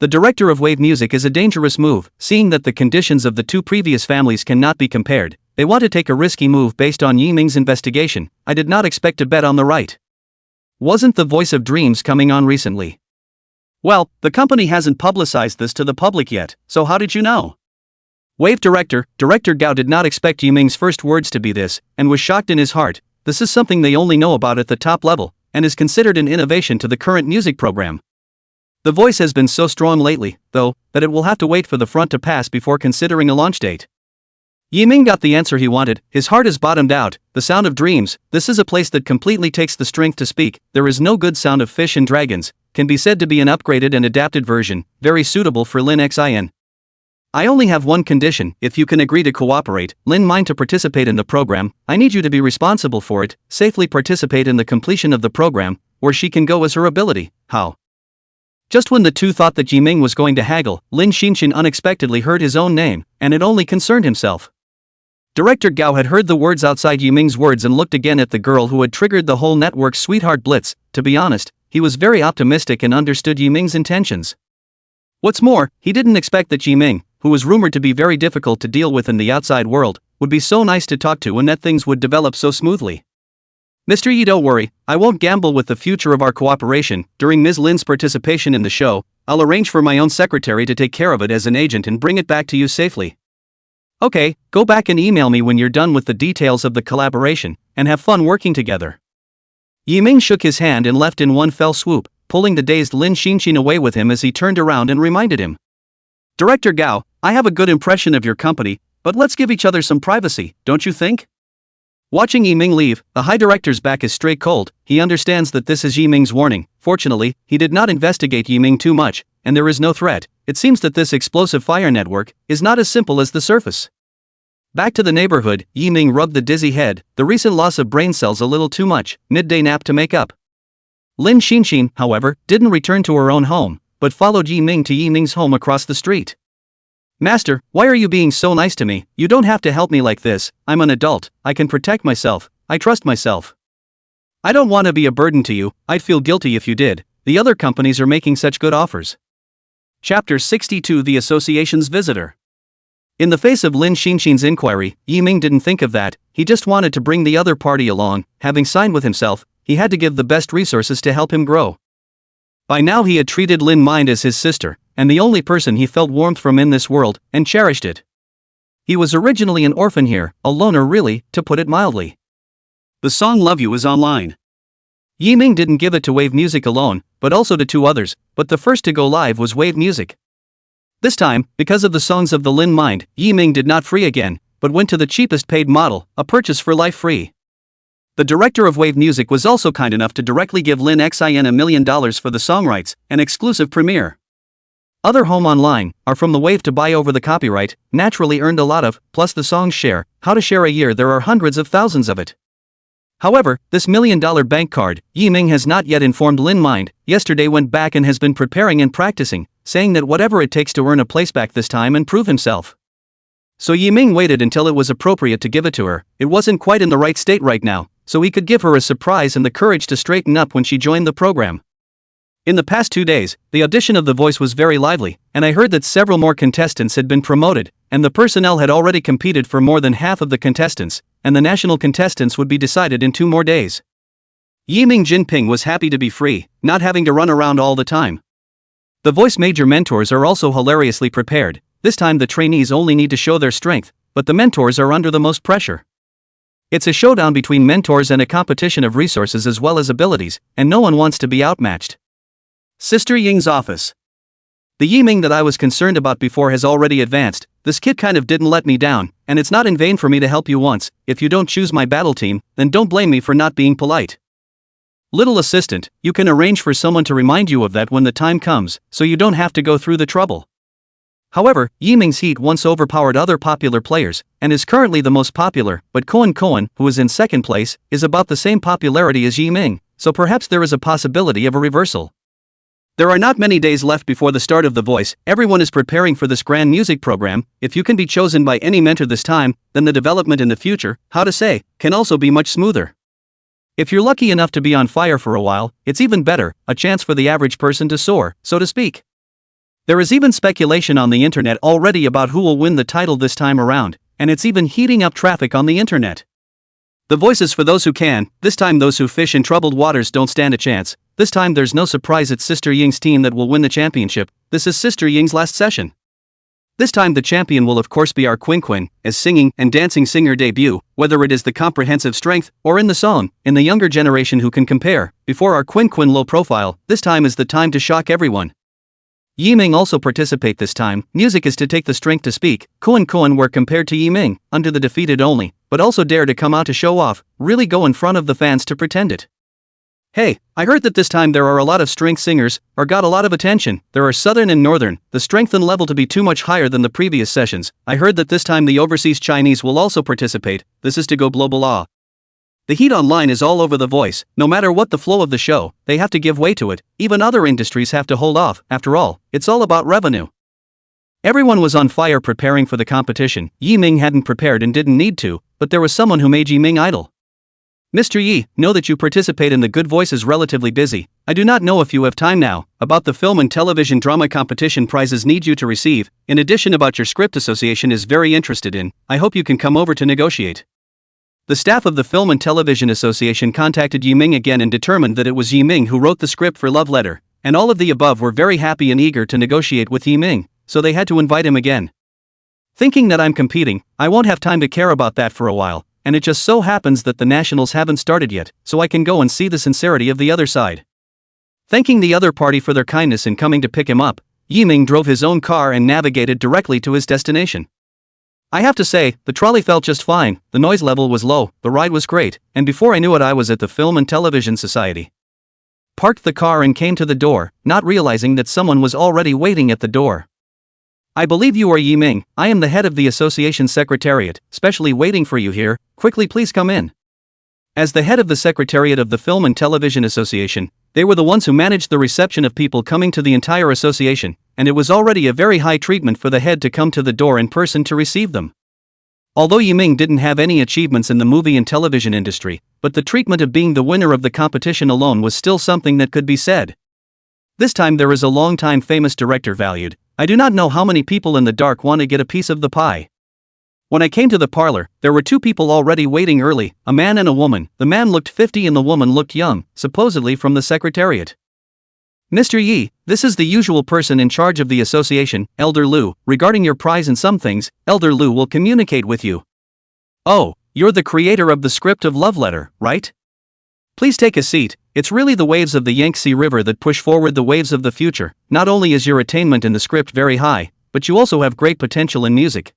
The director of wave music is a dangerous move, seeing that the conditions of the two previous families cannot be compared. They want to take a risky move based on Yiming's investigation. I did not expect to bet on the right. Wasn't the Voice of Dreams coming on recently? Well, the company hasn't publicized this to the public yet, so how did you know? Wave Director Gao did not expect Yiming's first words to be this, and was shocked in his heart. This is something they only know about at the top level, and is considered an innovation to the current music program. The voice has been so strong lately, though, that it will have to wait for the front to pass before considering a launch date. Yiming got the answer he wanted. His heart is bottomed out. The Sound of Dreams, this is a place that completely takes the strength to speak. There is no good sound of fish and dragons, can be said to be an upgraded and adapted version, very suitable for Lin Xin. I only have one condition. If you can agree to cooperate, Lin Mind to participate in the program, I need you to be responsible for it, safely participate in the completion of the program, where she can go as her ability. How? Just when the two thought that Yiming was going to haggle, Lin Xinxin unexpectedly heard his own name, and it only concerned himself. Director Gao had heard the words outside Yiming's words and looked again at the girl who had triggered the whole network's sweetheart blitz. To be honest, he was very optimistic and understood Yiming's intentions. What's more, he didn't expect that Yiming, who was rumored to be very difficult to deal with in the outside world, would be so nice to talk to and that things would develop so smoothly. Mr. Yi, don't worry, I won't gamble with the future of our cooperation. During Ms. Lin's participation in the show, I'll arrange for my own secretary to take care of it as an agent and bring it back to you safely. Okay, go back and email me when you're done with the details of the collaboration, and have fun working together. Yiming shook his hand and left in one fell swoop, pulling the dazed Lin Xinxin away with him as he turned around and reminded him. Director Gao, I have a good impression of your company, but let's give each other some privacy, don't you think? Watching Yiming leave, the High Director's back is straight cold. He understands that this is Yiming's warning. Fortunately, he did not investigate Yiming too much, and there is no threat. It seems that this explosive fire network is not as simple as the surface. Back to the neighborhood, Yiming rubbed the dizzy head, the recent loss of brain cells a little too much, midday nap to make up. Lin Xinxin, however, didn't return to her own home, but followed Yiming to Yiming's home across the street. Master, why are you being so nice to me? You don't have to help me like this. I'm an adult, I can protect myself, I trust myself. I don't want to be a burden to you, I'd feel guilty if you did. The other companies are making such good offers. Chapter 62, The Association's Visitor. In the face of Lin Xinxin's inquiry, Yiming didn't think of that. He just wanted to bring the other party along. Having signed with himself, he had to give the best resources to help him grow. By now he had treated Lin Mind as his sister, and the only person he felt warmth from in this world, and cherished it. He was originally an orphan here, a loner really, to put it mildly. The song Love You is online. Yiming didn't give it to Wave Music alone, but also to two others, but the first to go live was Wave Music. This time, because of the songs of the Lin Mind, Yiming did not free again, but went to the cheapest paid model, a purchase for life free. The director of Wave Music was also kind enough to directly give Lin Xin $1 million for the song rights, an exclusive premiere. Other home online are from the Wave to buy over the copyright, naturally earned a lot of, plus the song's share. How to share a year, there are hundreds of thousands of it. However, this $1 million bank card, Yiming has not yet informed Lin Mind. Yesterday went back and has been preparing and practicing, saying that whatever it takes to earn a place back this time and prove himself. So Yiming waited until it was appropriate to give it to her. It wasn't quite in the right state right now, so he could give her a surprise and the courage to straighten up when she joined the program. In the past 2 days, the audition of The Voice was very lively, and I heard that several more contestants had been promoted, and the personnel had already competed for more than half of the contestants, and the national contestants would be decided in 2 more days. Yiming Jinping was happy to be free, not having to run around all the time. The Voice major mentors are also hilariously prepared. This time the trainees only need to show their strength, but the mentors are under the most pressure. It's a showdown between mentors and a competition of resources as well as abilities, and no one wants to be outmatched. Sister Ying's office. The Yiming that I was concerned about before has already advanced. This kid kind of didn't let me down, and it's not in vain for me to help you once. If you don't choose my battle team, then don't blame me for not being polite. Little assistant, you can arrange for someone to remind you of that when the time comes, so you don't have to go through the trouble. However, Yiming's heat once overpowered other popular players, and is currently the most popular, but Koen, who is in second place, is about the same popularity as Yiming, so perhaps there is a possibility of a reversal. There are not many days left before the start of The Voice. Everyone is preparing for this grand music program. If you can be chosen by any mentor this time, then the development in the future, can also be much smoother. If you're lucky enough to be on fire for a while, it's even better, a chance for the average person to soar, so to speak. There is even speculation on the internet already about who will win the title this time around, and it's even heating up traffic on the internet. The Voice is for those who can. This time those who fish in troubled waters don't stand a chance. This time there's no surprise, it's Sister Ying's team that will win the championship. This is Sister Ying's last session. This time the champion will of course be our Quinn, as singing and dancing singer debut, whether it is the comprehensive strength or in the song, in the younger generation who can compare. Before our Quinn low profile, this time is the time to shock everyone. Yiming also participate this time. Music is to take the strength to speak. Koen were compared to Yiming, under the defeated only, but also dare to come out to show off, really go in front of the fans to pretend it. Hey, I heard that this time there are a lot of strength singers, or got a lot of attention. There are southern and northern, the strength and level to be too much higher than the previous sessions. I heard that this time the overseas Chinese will also participate. This is to go global. The heat online is all over The Voice. No matter what the flow of the show, they have to give way to it. Even other industries have to hold off. After all, it's all about revenue. Everyone was on fire preparing for the competition. Yiming hadn't prepared and didn't need to, but there was someone who made Yiming idle. Mr. Yi, know that you participate in The Good Voice is relatively busy. I do not know if you have time now. About the film and television drama competition prizes need you to receive. In addition, about your script association is very interested in. I hope you can come over to negotiate. The staff of the Film and Television Association contacted Yiming again and determined that it was Yiming who wrote the script for Love Letter, and all of the above were very happy and eager to negotiate with Yiming, so they had to invite him again. Thinking that I'm competing, I won't have time to care about that for a while, and it just so happens that the nationals haven't started yet, so I can go and see the sincerity of the other side. Thanking the other party for their kindness in coming to pick him up, Yiming drove his own car and navigated directly to his destination. I have to say, the trolley felt just fine, the noise level was low, the ride was great, and before I knew it I was at the Film and Television Society. Parked the car and came to the door, not realizing that someone was already waiting at the door. I believe you are Yiming. I am the head of the association secretariat, specially waiting for you here. Quickly please come in. As the head of the secretariat of the Film and Television Association, they were the ones who managed the reception of people coming to the entire association, and it was already a very high treatment for the head to come to the door in person to receive them. Although Yiming didn't have any achievements in the movie and television industry, but the treatment of being the winner of the competition alone was still something that could be said. This time there is a long-time famous director valued. I do not know how many people in the dark want to get a piece of the pie. When I came to the parlor, there were two people already waiting early, a man and a woman. The man looked 50 and the woman looked young, supposedly from the secretariat. Mr. Yi, this is the usual person in charge of the association, Elder Lu. Regarding your prize and some things, Elder Lu will communicate with you. Oh, you're the creator of the script of Love Letter, right? Please take a seat. It's really the waves of the Yangtze River that push forward the waves of the future. Not only is your attainment in the script very high, but you also have great potential in music.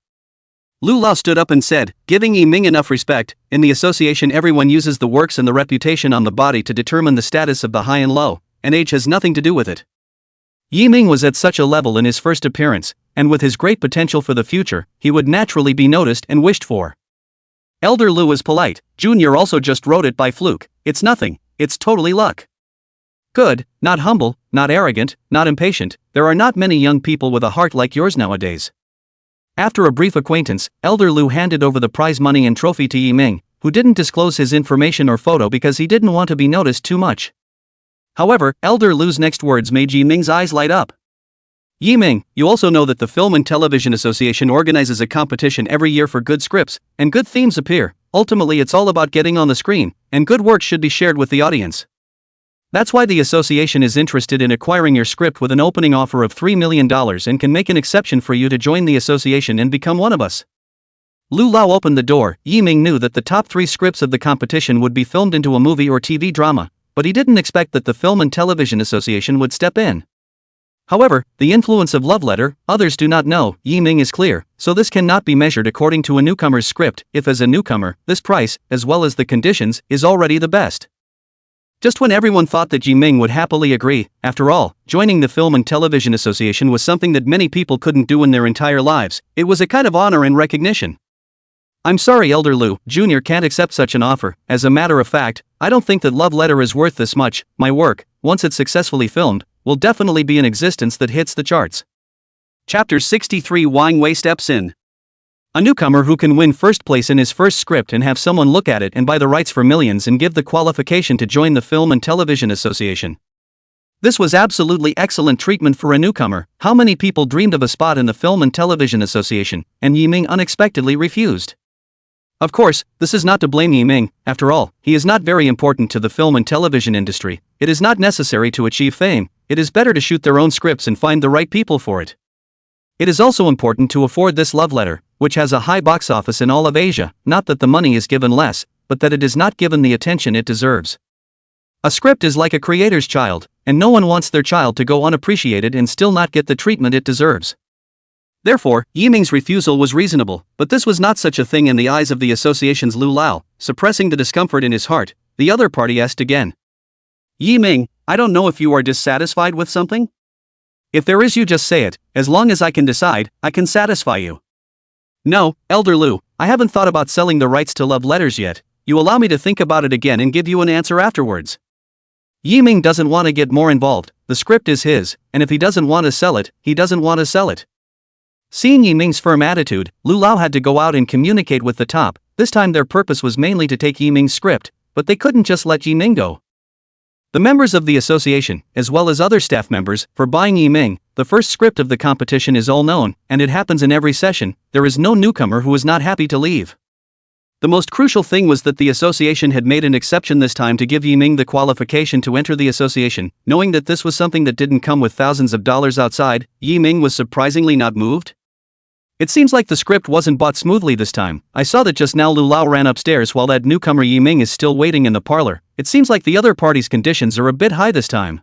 Lu Lao stood up and said, giving Yiming enough respect. In the association everyone uses the works and the reputation on the body to determine the status of the high and low, and age has nothing to do with it. Yiming was at such a level in his first appearance, and with his great potential for the future, he would naturally be noticed and wished for. Elder Lu is polite. Junior also just wrote it by fluke. It's nothing, it's totally luck. Good, not humble, not arrogant, not impatient. There are not many young people with a heart like yours nowadays. After a brief acquaintance, Elder Lu handed over the prize money and trophy to Yiming, who didn't disclose his information or photo because he didn't want to be noticed too much. However, Elder Lu's next words made Yiming's eyes light up. Yiming, you also know that the Film and Television Association organizes a competition every year for good scripts, and good themes appear. Ultimately it's all about getting on the screen, and good work should be shared with the audience. That's why the association is interested in acquiring your script with an opening offer of $3 million and can make an exception for you to join the association and become one of us. Lu Lao opened the door. Yiming knew that the top 3 scripts of the competition would be filmed into a movie or TV drama, but he didn't expect that the Film and Television Association would step in. However, the influence of Love Letter, others do not know. Yiming is clear, so this cannot be measured according to a newcomer's script. If as a newcomer, this price, as well as the conditions, is already the best. Just when everyone thought that Yiming would happily agree, after all, joining the Film and Television Association was something that many people couldn't do in their entire lives, it was a kind of honor and recognition. I'm sorry, Elder Lu, Jr. can't accept such an offer. As a matter of fact, I don't think that Love Letter is worth this much. My work, once it's successfully filmed, will definitely be an existence that hits the charts. Chapter 63 Wang Wei steps in. A newcomer who can win first place in his first script and have someone look at it and buy the rights for millions and give the qualification to join the Film and Television Association. This was absolutely excellent treatment for a newcomer. How many people dreamed of a spot in the Film and Television Association, and Yiming unexpectedly refused? Of course, this is not to blame Yiming. After all, he is not very important to the film and television industry. It is not necessary to achieve fame. It is better to shoot their own scripts and find the right people for it. It is also important to afford this love letter, which has a high box office in all of Asia, not that the money is given less, but that it is not given the attention it deserves. A script is like a creator's child, and no one wants their child to go unappreciated and still not get the treatment it deserves. Therefore, Yiming's refusal was reasonable, but this was not such a thing in the eyes of the association's Lu Lao. Suppressing the discomfort in his heart, the other party asked again. Yiming, I don't know if you are dissatisfied with something? If there is, you just say it. As long as I can decide, I can satisfy you. No, Elder Lu, I haven't thought about selling the rights to love letters yet. You allow me to think about it again and give you an answer afterwards. Yiming doesn't want to get more involved. The script is his, and if he doesn't want to sell it, he doesn't want to sell it. Seeing Yiming's firm attitude, Lu Lao had to go out and communicate with the top. This time their purpose was mainly to take Yiming's script, but they couldn't just let Yiming go. The members of the association, as well as other staff members, for buying Yiming, the first script of the competition is all known, and it happens in every session. There is no newcomer who is not happy to leave. The most crucial thing was that the association had made an exception this time to give Yiming the qualification to enter the association. Knowing that this was something that didn't come with thousands of dollars outside, Yiming was surprisingly not moved. It seems like the script wasn't bought smoothly this time. I saw that just now Lu Lao ran upstairs while that newcomer Yiming is still waiting in the parlor. It seems like the other party's conditions are a bit high this time.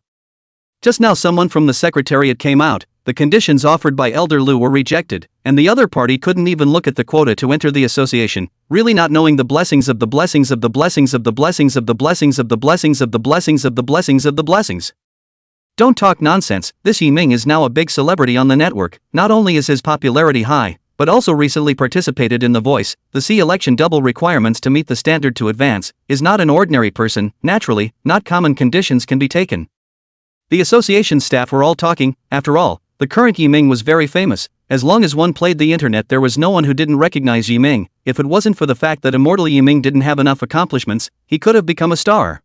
Just now someone from the secretariat came out. The conditions offered by Elder Lu were rejected, and the other party couldn't even look at the quota to enter the association, really not knowing the blessings of the blessings of the blessings of the blessings of the blessings of the blessings of the blessings of the blessings of the blessings. Don't talk nonsense. This Yiming is now a big celebrity on the network. Not only is his popularity high, but also recently participated in The Voice. The C election double requirements to meet the standard to advance, is not an ordinary person. Naturally, not common conditions can be taken. The association staff were all talking. After all, the current Yiming was very famous. As long as one played the internet, there was no one who didn't recognize Yiming. If it wasn't for the fact that immortal Yiming didn't have enough accomplishments, he could have become a star.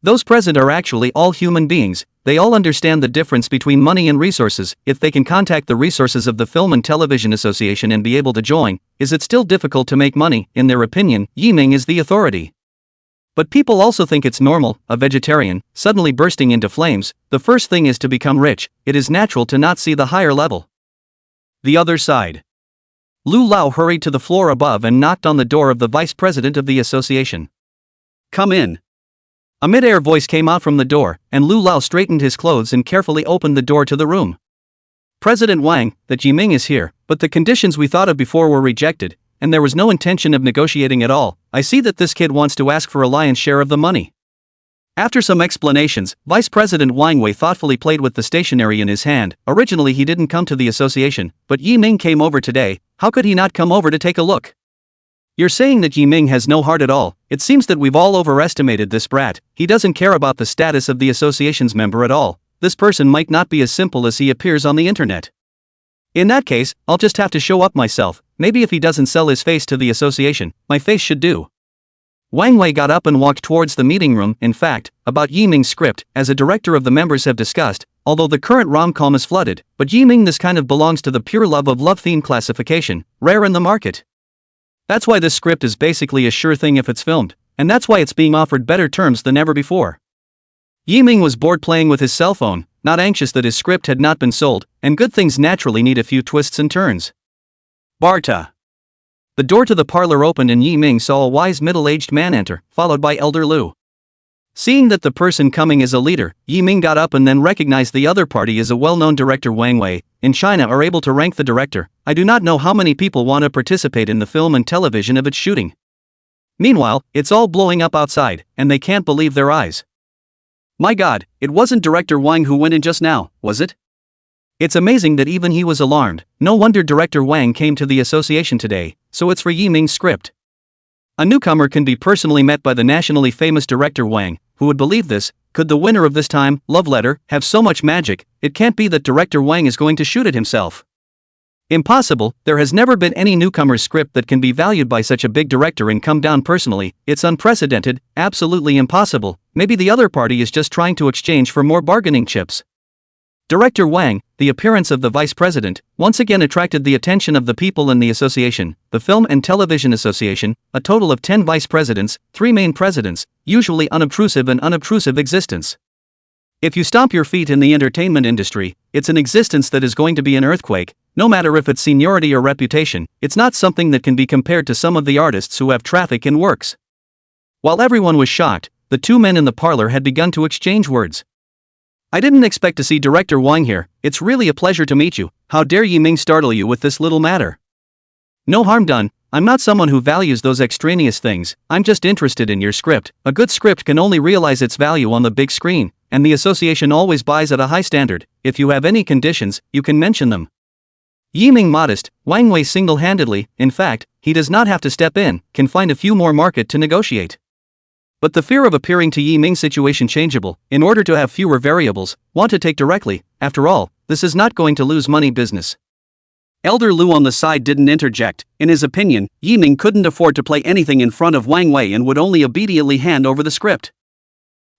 Those present are actually all human beings. They all understand the difference between money and resources. If they can contact the resources of the Film and Television Association and be able to join, is it still difficult to make money? In their opinion, Yiming is the authority. But people also think it's normal, a vegetarian, suddenly bursting into flames. The first thing is to become rich. It is natural to not see the higher level. The other side. Lu Lao hurried to the floor above and knocked on the door of the vice president of the association. Come in. A mid-air voice came out from the door, and Lu Lao straightened his clothes and carefully opened the door to the room. President Wang, that Yiming is here, but the conditions we thought of before were rejected, and there was no intention of negotiating at all. I see that this kid wants to ask for a lion's share of the money. After some explanations, Vice President Wang Wei thoughtfully played with the stationery in his hand. Originally he didn't come to the association, but Yiming came over today. How could he not come over to take a look? You're saying that Yiming has no heart at all. It seems that we've all overestimated this brat. He doesn't care about the status of the association's member at all. This person might not be as simple as he appears on the internet. In that case, I'll just have to show up myself. Maybe if he doesn't sell his face to the association, my face should do. Wang Wei got up and walked towards the meeting room. In fact, about Yiming's script, as a director of the members have discussed, although the current rom-com is flooded, but Yiming this kind of belongs to the pure love theme classification, rare in the market. That's why this script is basically a sure thing if it's filmed, and that's why it's being offered better terms than ever before. Yiming was bored playing with his cell phone, not anxious that his script had not been sold, and good things naturally need a few twists and turns. Barta. The door to the parlor opened and Yiming saw a wise middle-aged man enter, followed by Elder Lu. Seeing that the person coming is a leader, Yiming got up and then recognized the other party as a well-known director. Wang Wei, in China, are able to rank the director. I do not know how many people want to participate in the film and television of its shooting. Meanwhile, it's all blowing up outside, and they can't believe their eyes. My god, it wasn't director Wang who went in just now, was it? It's amazing that even he was alarmed. No wonder director Wang came to the association today, so it's for Yiming's script. A newcomer can be personally met by the nationally famous director Wang. Who would believe this? Could the winner of this time, love letter, have so much magic? It can't be that director Wang is going to shoot it himself. Impossible. There has never been any newcomer's script that can be valued by such a big director and come down personally. It's unprecedented, absolutely impossible. Maybe the other party is just trying to exchange for more bargaining chips. Director Wang, the appearance of the vice president, once again attracted the attention of the people in the association, the Film and Television Association, a total of 10 vice presidents, 3 main presidents, usually unobtrusive and unobtrusive existence. If you stomp your feet in the entertainment industry, it's an existence that is going to be an earthquake, no matter if it's seniority or reputation. It's not something that can be compared to some of the artists who have traffic and works. While everyone was shocked, the 2 men in the parlor had begun to exchange words. I didn't expect to see Director Wang here. It's really a pleasure to meet you. How dare Yiming startle you with this little matter? No harm done. I'm not someone who values those extraneous things. I'm just interested in your script. A good script can only realize its value on the big screen, and the association always buys at a high standard. If you have any conditions, you can mention them. Yiming modest, Wang Wei single-handedly, in fact, he does not have to step in, can find a few more market to negotiate. But the fear of appearing to Yiming's situation changeable, in order to have fewer variables, want to take directly. After all, this is not going to lose money business. Elder Lu on the side didn't interject. In his opinion, Yiming couldn't afford to play anything in front of Wang Wei and would only obediently hand over the script.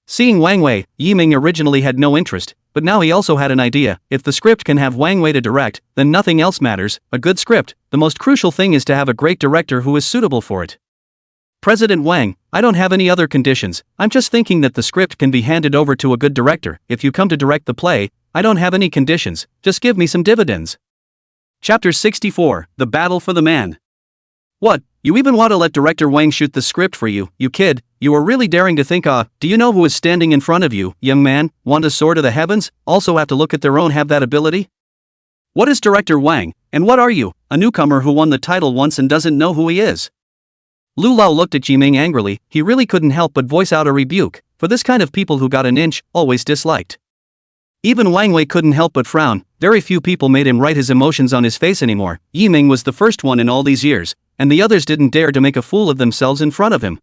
Seeing Wang Wei, Yiming originally had no interest, but now he also had an idea. If the script can have Wang Wei to direct, then nothing else matters. A good script, the most crucial thing is to have a great director who is suitable for it. President Wang, I don't have any other conditions. I'm just thinking that the script can be handed over to a good director. If you come to direct the play, I don't have any conditions, just give me some dividends. Chapter 64, The Battle for the Man. What, you even want to let director Wang shoot the script for you, you kid? You are really daring to think, do you know who is standing in front of you, young man? Want to soar to the heavens? Also have to look at their own have that ability? What is director Wang, and what are you, a newcomer who won the title once and doesn't know who he is? Lu Lao looked at Yiming angrily. He really couldn't help but voice out a rebuke, for this kind of people who got an inch, always disliked. Even Wang Wei couldn't help but frown. Very few people made him write his emotions on his face anymore. Yiming was the first one in all these years, and the others didn't dare to make a fool of themselves in front of him.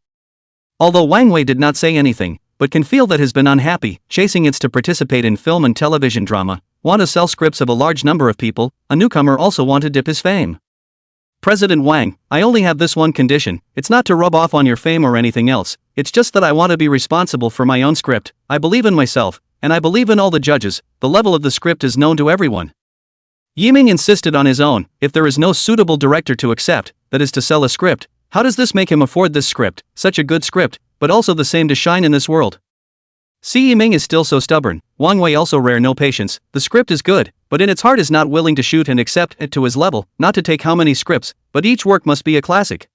Although Wang Wei did not say anything, but can feel that has been unhappy, chasing its to participate in film and television drama, want to sell scripts of a large number of people, a newcomer also want to dip his fame. President Wang, I only have this one condition. It's not to rub off on your fame or anything else. It's just that I want to be responsible for my own script. I believe in myself, and I believe in all the judges. The level of the script is known to everyone. Yiming insisted on his own. If there is no suitable director to accept, that is to sell a script, how does this make him afford this script, such a good script, but also the same to shine in this world? See, Yiming is still so stubborn. Wang Wei also rare no patience. The script is good, but in its heart is not willing to shoot and accept it to his level, not to take how many scripts, but each work must be a classic.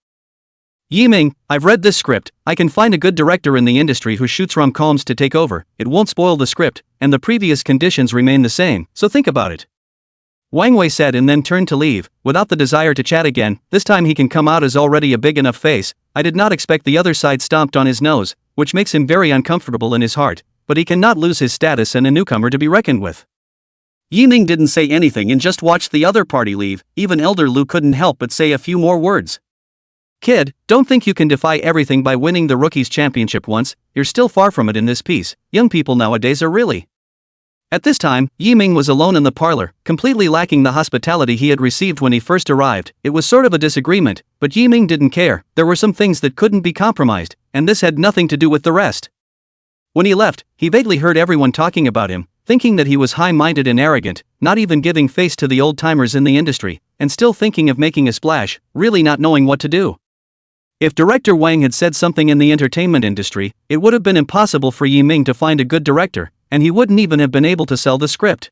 Yiming, I've read this script. I can find a good director in the industry who shoots rom-coms to take over. It won't spoil the script, and the previous conditions remain the same, so think about it. Wang Wei said and then turned to leave, without the desire to chat again. This time he can come out as already a big enough face. I did not expect the other side stomped on his nose, which makes him very uncomfortable in his heart, but he cannot lose his status and a newcomer to be reckoned with. Yiming didn't say anything and just watched the other party leave. Even Elder Lu couldn't help but say a few more words. Kid, don't think you can defy everything by winning the Rookies Championship once. You're still far from it in this piece. Young people nowadays are really. At this time, Yiming was alone in the parlor, completely lacking the hospitality he had received when he first arrived. It was sort of a disagreement, but Yiming didn't care. There were some things that couldn't be compromised, and this had nothing to do with the rest. When he left, he vaguely heard everyone talking about him, thinking that he was high-minded and arrogant, not even giving face to the old-timers in the industry, and still thinking of making a splash, really not knowing what to do. If director Wang had said something in the entertainment industry, it would have been impossible for Yiming to find a good director, and he wouldn't even have been able to sell the script.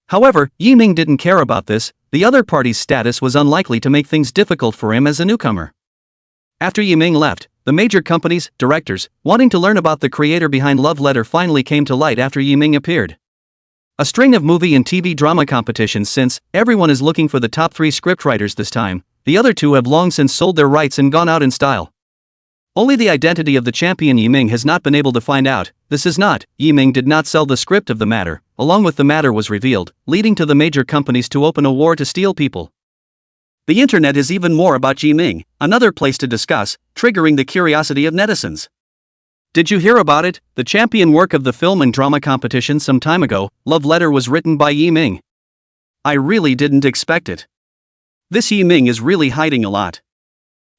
However, Yiming didn't care about this. The other party's status was unlikely to make things difficult for him as a newcomer. After Yiming left, the major companies, directors, wanting to learn about the creator behind Love Letter finally came to light after Yiming appeared. A string of movie and TV drama competitions since, everyone is looking for the top 3 scriptwriters this time. The other 2 have long since sold their rights and gone out in style. Only the identity of the champion Yiming has not been able to find out. This is not, Yiming did not sell the script of the matter, along with the matter was revealed, leading to the major companies to open a war to steal people. The internet is even more about Yiming, another place to discuss, triggering the curiosity of netizens. Did you hear about it? The champion work of the film and drama competition some time ago, Love Letter, was written by Yiming. I really didn't expect it. This Yiming is really hiding a lot.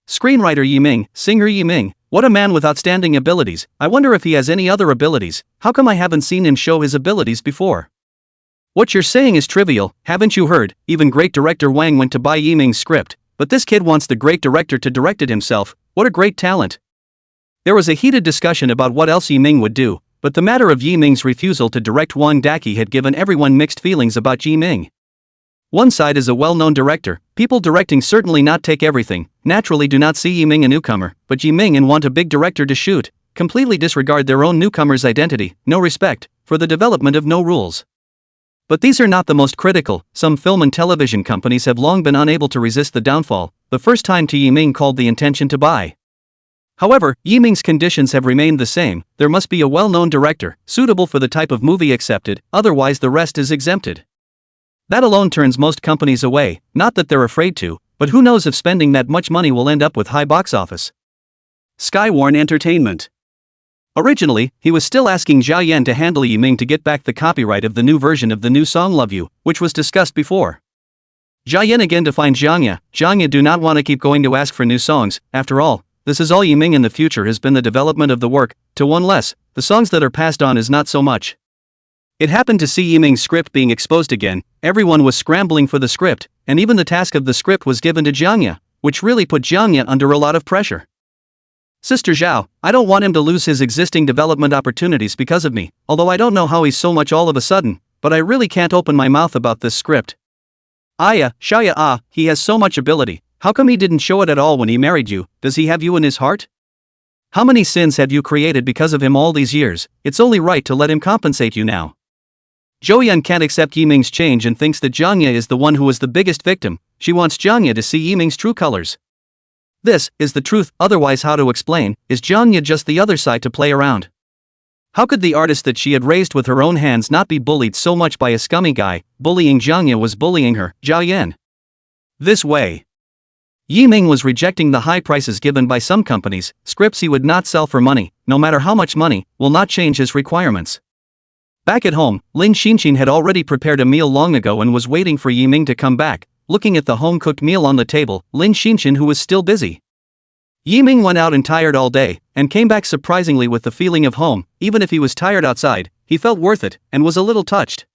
Screenwriter Yiming, singer Yiming, what a man with outstanding abilities. I wonder if he has any other abilities. How come I haven't seen him show his abilities before? What you're saying is trivial, haven't you heard? Even great director Wang went to buy Yiming's script, but this kid wants the great director to direct it himself. What a great talent. There was a heated discussion about what else Yiming would do, but the matter of Yiming's refusal to direct Wang Daki had given everyone mixed feelings about Yiming. One side is a well-known director. People directing certainly not take everything, naturally do not see Yiming a newcomer, but Yiming and want a big director to shoot, completely disregard their own newcomer's identity, no respect, for the development of no rules. But these are not the most critical. Some film and television companies have long been unable to resist the downfall, the first time to Yiming called the intention to buy. However, Yiming's conditions have remained the same. There must be a well-known director, suitable for the type of movie accepted, otherwise the rest is exempted. That alone turns most companies away, not that they're afraid to, but who knows if spending that much money will end up with high box office. Skywarn Entertainment. Originally, he was still asking Zhao Yan to handle Yiming to get back the copyright of the new version of the new song Love You, which was discussed before. Zhao Yan again to find Zhang Ye do not want to keep going to ask for new songs. After all, this is all Yiming in the future has been the development of the work, to one less, the songs that are passed on is not so much. It happened to see Yiming's script being exposed again. Everyone was scrambling for the script, and even the task of the script was given to Zhang Ye, which really put Zhang Ye under a lot of pressure. Sister Zhao, I don't want him to lose his existing development opportunities because of me, although I don't know how he's so much all of a sudden, but I really can't open my mouth about this script. Xiaoya, he has so much ability, how come he didn't show it at all when he married you? Does he have you in his heart? How many sins have you created because of him all these years? It's only right to let him compensate you now. Zhou can't accept Yiming's change and thinks that Zhang Ye is the one who was the biggest victim. She wants Zhang Ye to see Yiming's true colors. This is the truth, otherwise how to explain, is Zhang Ye just the other side to play around? How could the artist that she had raised with her own hands not be bullied so much by a scummy guy? Bullying Zhang Ye was bullying her, Zhao Yan. This way. Yiming was rejecting the high prices given by some companies. Scripts he would not sell for money, no matter how much money, will not change his requirements. Back at home, Lin Xinxin had already prepared a meal long ago and was waiting for Yiming to come back. Looking at the home-cooked meal on the table, Lin Xinxin who was still busy. Yiming went out and tired all day, and came back surprisingly with the feeling of home. Even if he was tired outside, he felt worth it, and was a little touched.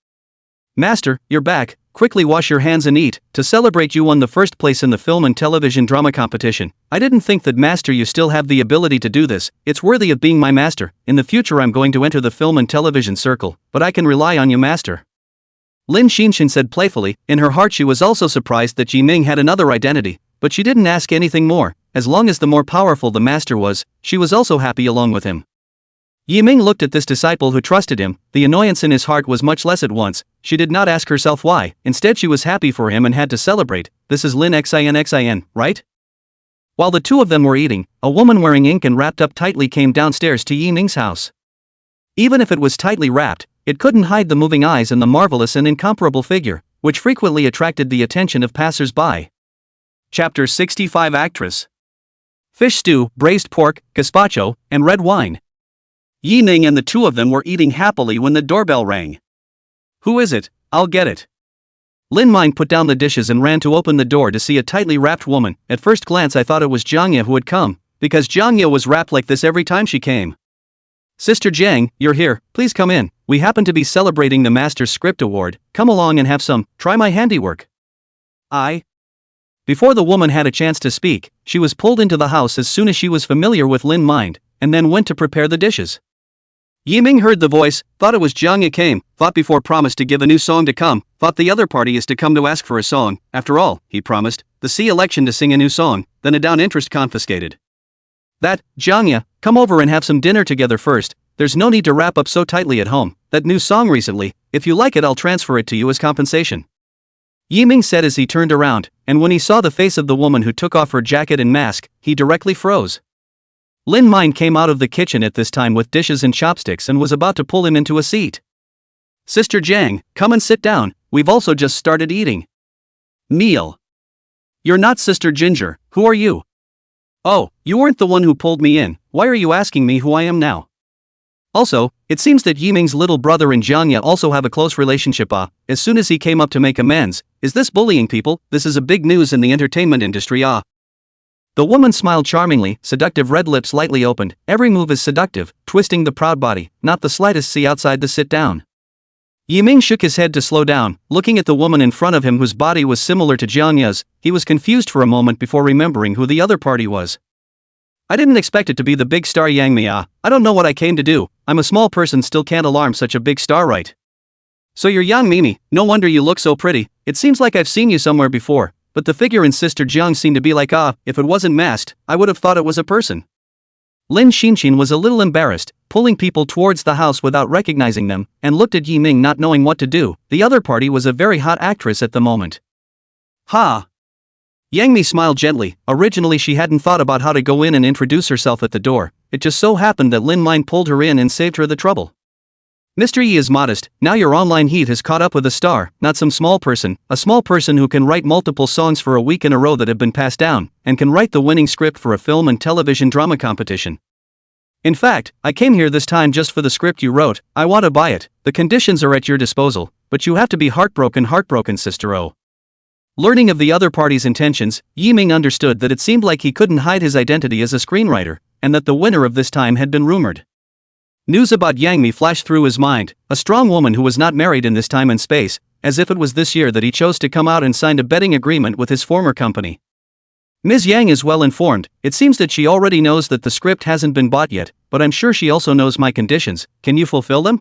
Master, you're back, quickly wash your hands and eat. To celebrate you won the first place in the film and television drama competition. I didn't think that master you still have the ability to do this, it's worthy of being my master. In the future I'm going to enter the film and television circle, but I can rely on you master. Lin Xinxin said playfully. In her heart she was also surprised that Yiming had another identity, but she didn't ask anything more. As long as the more powerful the master was, she was also happy along with him. Yiming looked at this disciple who trusted him. The annoyance in his heart was much less at once. She did not ask herself why, instead she was happy for him and had to celebrate. This is Lin Xin, right? While the two of them were eating, a woman wearing ink and wrapped up tightly came downstairs to Yiming's house. Even if it was tightly wrapped, it couldn't hide the moving eyes and the marvelous and incomparable figure, which frequently attracted the attention of passers-by. Chapter 65 Actress. Fish stew, braised pork, gazpacho, and red wine. Yiming and the two of them were eating happily when the doorbell rang. Who is it? I'll get it. Lin Mine put down the dishes and ran to open the door to see a tightly wrapped woman. At first glance I thought it was Zhang Ye who had come, because Zhang Ye was wrapped like this every time she came. Sister Jiang, you're here, please come in. We happen to be celebrating the Master's Script Award. Come along and have some, try my handiwork. Before the woman had a chance to speak, she was pulled into the house as soon as she was familiar with Lin Mind, and then went to prepare the dishes. Yiming heard the voice, thought it was Zhang Ye came, thought before promised to give a new song to come, thought the other party is to come to ask for a song. After all, he promised, the C election to sing a new song, then a down interest confiscated. That, Zhang Ye, come over and have some dinner together first, there's no need to wrap up so tightly at home, that new song recently, if you like it I'll transfer it to you as compensation. Yiming said as he turned around, and when he saw the face of the woman who took off her jacket and mask, he directly froze. Lin Mine came out of the kitchen at this time with dishes and chopsticks and was about to pull him into a seat. Sister Jiang, come and sit down, we've also just started eating. Meal. You're not Sister Ginger, who are you? Oh, you weren't the one who pulled me in, why are you asking me who I am now? Also, it seems that Yiming's little brother and Jiangya also have a close relationship. As soon as he came up to make amends, is this bullying people? This is a big news in the entertainment industry. The woman smiled charmingly, seductive red lips lightly opened, every move is seductive, twisting the proud body, not the slightest see outside the sit down. Yiming shook his head to slow down, looking at the woman in front of him whose body was similar to Jiangya's. He was confused for a moment before remembering who the other party was. I didn't expect it to be the big star Yang Mi. I don't know what I came to do, I'm a small person, still can't alarm such a big star, right? So you're Yang Mimi, no wonder you look so pretty, it seems like I've seen you somewhere before, but the figure in Sister Jiang seemed to be like if it wasn't masked, I would have thought it was a person. Lin Xinqin was a little embarrassed, pulling people towards the house without recognizing them, and looked at Yiming not knowing what to do. The other party was a very hot actress at the moment. Ha! Yang Mi smiled gently. Originally she hadn't thought about how to go in and introduce herself at the door, it just so happened that Lin Mine pulled her in and saved her the trouble. Mr. Yi is modest, now your online heat has caught up with a star, not some small person, a small person who can write multiple songs for a week in a row that have been passed down, and can write the winning script for a film and television drama competition. In fact, I came here this time just for the script you wrote, I want to buy it, the conditions are at your disposal, but you have to be heartbroken Sister O. Learning of the other party's intentions, Yiming understood that it seemed like he couldn't hide his identity as a screenwriter, and that the winner of this time had been rumored. News about Yang Mi flashed through his mind, a strong woman who was not married in this time and space, as if it was this year that he chose to come out and signed a betting agreement with his former company. Ms. Yang is well informed, it seems that she already knows that the script hasn't been bought yet, but I'm sure she also knows my conditions, can you fulfill them?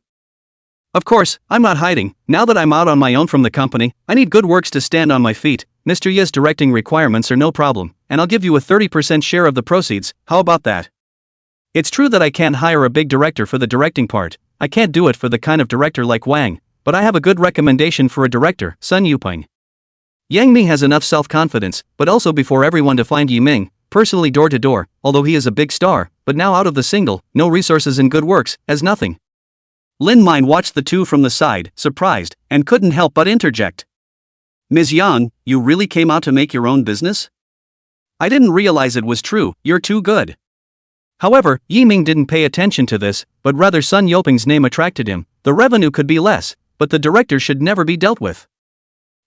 Of course, I'm not hiding, now that I'm out on my own from the company, I need good works to stand on my feet, Mr. Ye's directing requirements are no problem, and I'll give you a 30% share of the proceeds, how about that? It's true that I can't hire a big director for the directing part, I can't do it for the kind of director like Wang, but I have a good recommendation for a director, Sun Yuping. Yang Mi has enough self-confidence, but also before everyone to find Yiming, personally door to door, although he is a big star, but now out of the single, no resources and good works, as nothing. Lin Mine watched the two from the side, surprised, and couldn't help but interject. Ms. Yang, you really came out to make your own business? I didn't realize it was true, you're too good. However, Yiming didn't pay attention to this, but rather Sun Yoping's name attracted him, the revenue could be less, but the director should never be dealt with.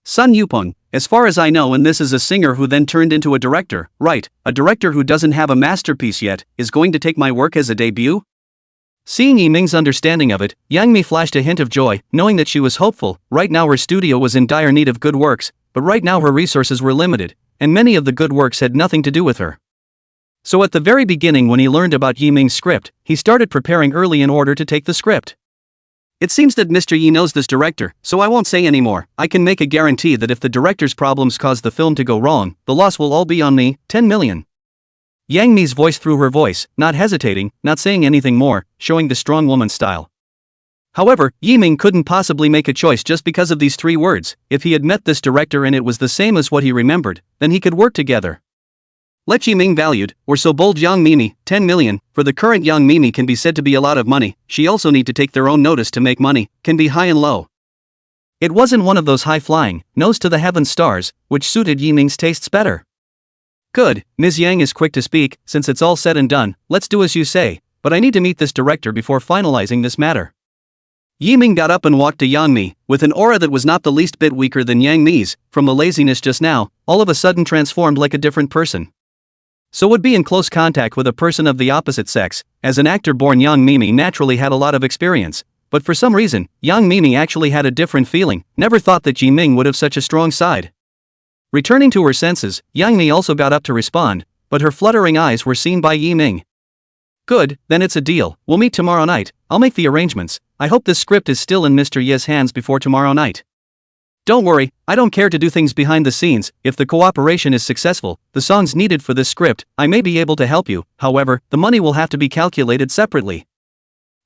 Sun Yuping, as far as I know, and this is a singer who then turned into a director, right, a director who doesn't have a masterpiece yet, is going to take my work as a debut? Seeing Yiming's understanding of it, Yang Mi flashed a hint of joy, knowing that she was hopeful. Right now her studio was in dire need of good works, but right now her resources were limited, and many of the good works had nothing to do with her. So at the very beginning, when he learned about Yiming's script, he started preparing early in order to take the script. It seems that Mr. Yi knows this director, so I won't say anymore. I can make a guarantee that if the director's problems cause the film to go wrong, the loss will all be on me, 10 million. Yang Mi's voice through her voice, not hesitating, not saying anything more, showing the strong woman style. However, Yiming couldn't possibly make a choice just because of these 3 words. If he had met this director and it was the same as what he remembered, then he could work together. Let Yiming valued, or so bold Yang Mimi, 10 million, for the current Yang Mimi can be said to be a lot of money, she also need to take their own notice to make money, can be high and low. It wasn't one of those high-flying, nose to the heavens stars, which suited Yiming's tastes better. Good, Ms. Yang is quick to speak, since it's all said and done, let's do as you say, but I need to meet this director before finalizing this matter. Yiming got up and walked to Yang Mi, with an aura that was not the least bit weaker than Yang Mi's, from the laziness just now, all of a sudden transformed like a different person. So would be in close contact with a person of the opposite sex, as an actor born Yang Mimi naturally had a lot of experience, but for some reason, Yang Mimi actually had a different feeling, never thought that Yiming would have such a strong side. Returning to her senses, Yang Mi also got up to respond, but her fluttering eyes were seen by Yiming. Good, then it's a deal, we'll meet tomorrow night, I'll make the arrangements, I hope this script is still in Mr. Ye's hands before tomorrow night. Don't worry, I don't care to do things behind the scenes, if the cooperation is successful, the songs needed for this script, I may be able to help you, however, the money will have to be calculated separately.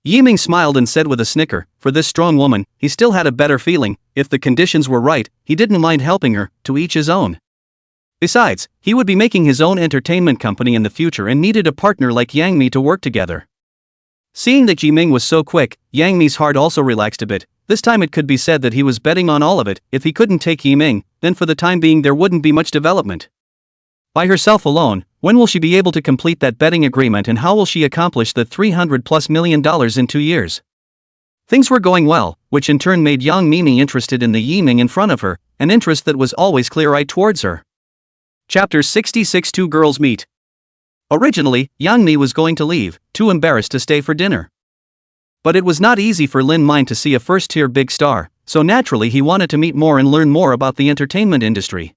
Yiming smiled and said with a snicker, for this strong woman, he still had a better feeling, if the conditions were right, he didn't mind helping her, to each his own. Besides, he would be making his own entertainment company in the future and needed a partner like Yang Mi to work together. Seeing that Yiming was so quick, Yang Mi's heart also relaxed a bit. This time it could be said that he was betting on all of it. If he couldn't take Yiming, then for the time being there wouldn't be much development. By herself alone, when will she be able to complete that betting agreement, and how will she accomplish the $300+ million in 2 years? Things were going well, which in turn made Yang Mi interested in the Yiming in front of her, an interest that was always clear-eyed towards her. Chapter 66. Two Girls Meet. Originally, Yang Mi was going to leave, too embarrassed to stay for dinner. But it was not easy for Lin Mind to see a first-tier big star, so naturally he wanted to meet more and learn more about the entertainment industry.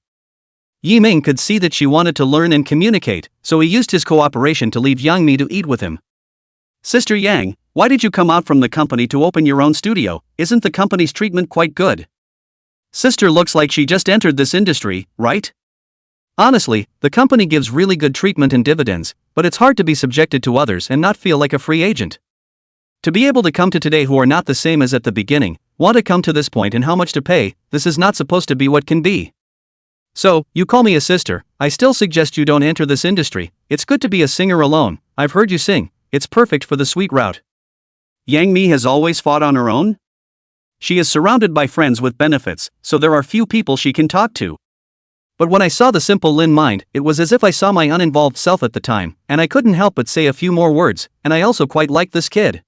Yiming could see that she wanted to learn and communicate, so he used his cooperation to leave Yang Mi to eat with him. "Sister Yang, why did you come out from the company to open your own studio? Isn't the company's treatment quite good? Sister looks like she just entered this industry, right? Honestly, the company gives really good treatment and dividends, but it's hard to be subjected to others and not feel like a free agent. To be able to come to today who are not the same as at the beginning, want to come to this point and how much to pay, this is not supposed to be what can be. So, you call me a sister, I still suggest you don't enter this industry. It's good to be a singer alone, I've heard you sing, it's perfect for the sweet route." Yang Mi has always fought on her own? She is surrounded by friends with benefits, so there are few people she can talk to. But when I saw the simple Lin Mind, it was as if I saw my uninvolved self at the time, and I couldn't help but say a few more words, and I also quite liked this kid.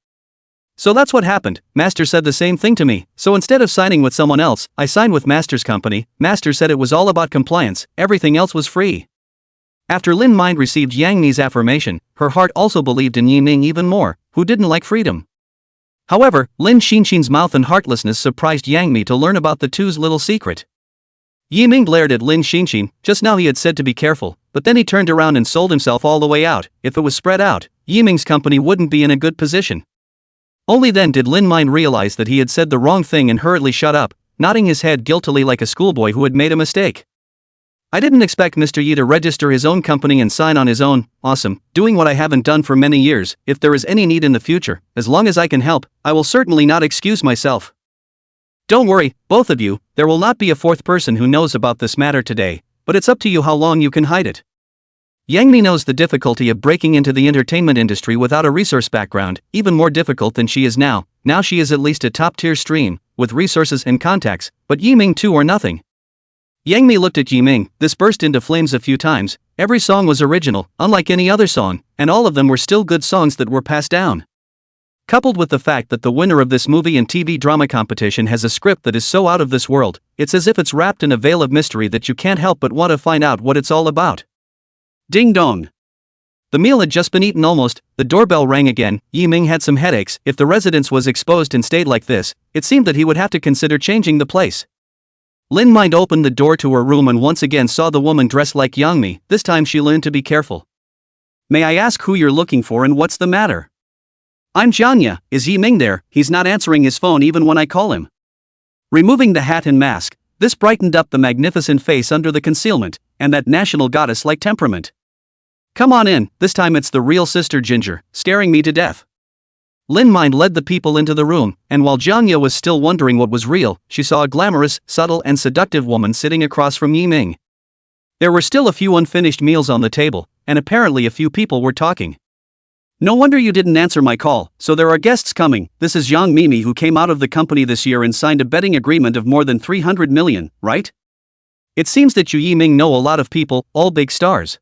So that's what happened. Master said the same thing to me, so instead of signing with someone else, I signed with Master's company. Master said it was all about compliance, everything else was free. After Lin Mind received Yang Mi's affirmation, her heart also believed in Yiming even more, who didn't like freedom. However, Lin Xinxin's mouth and heartlessness surprised Yang Mi to learn about the two's little secret. Yiming glared at Lin Xinxin. Just now he had said to be careful, but then he turned around and sold himself all the way out. If it was spread out, Yiming's company wouldn't be in a good position. Only then did Lin Mind realize that he had said the wrong thing and hurriedly shut up, nodding his head guiltily like a schoolboy who had made a mistake. "I didn't expect Mr. Yi to register his own company and sign on his own. Awesome, doing what I haven't done for many years. If there is any need in the future, as long as I can help, I will certainly not excuse myself. Don't worry, both of you, there will not be a fourth person who knows about this matter today, but it's up to you how long you can hide it." Yang Mi knows the difficulty of breaking into the entertainment industry without a resource background, even more difficult than she is now. Now she is at least a top-tier stream, with resources and contacts, but Yiming too are nothing. Yang Mi looked at Yiming. This burst into flames a few times. Every song was original, unlike any other song, and all of them were still good songs that were passed down. Coupled with the fact that the winner of this movie and TV drama competition has a script that is so out of this world, it's as if it's wrapped in a veil of mystery that you can't help but want to find out what it's all about. Ding dong. The meal had just been eaten almost. The doorbell rang again. Yiming had some headaches. If the residence was exposed and stayed like this, it seemed that he would have to consider changing the place. Lin Mind opened the door to her room and once again saw the woman dressed like Yang Mi. This time she learned to be careful. "May I ask who you're looking for and what's the matter?" "I'm Janya. Is Yiming there? He's not answering his phone even when I call him." Removing the hat and mask, this brightened up the magnificent face under the concealment, and that national goddess-like temperament. "Come on in, this time it's the real Sister Ginger, staring me to death." Lin Mind led the people into the room, and while Janya was still wondering what was real, she saw a glamorous, subtle and seductive woman sitting across from Yiming. There were still a few unfinished meals on the table, and apparently a few people were talking. "No wonder you didn't answer my call, so there are guests coming. This is Yang Mi who came out of the company this year and signed a betting agreement of more than 300 million, right? It seems that you Yiming know a lot of people, all big stars."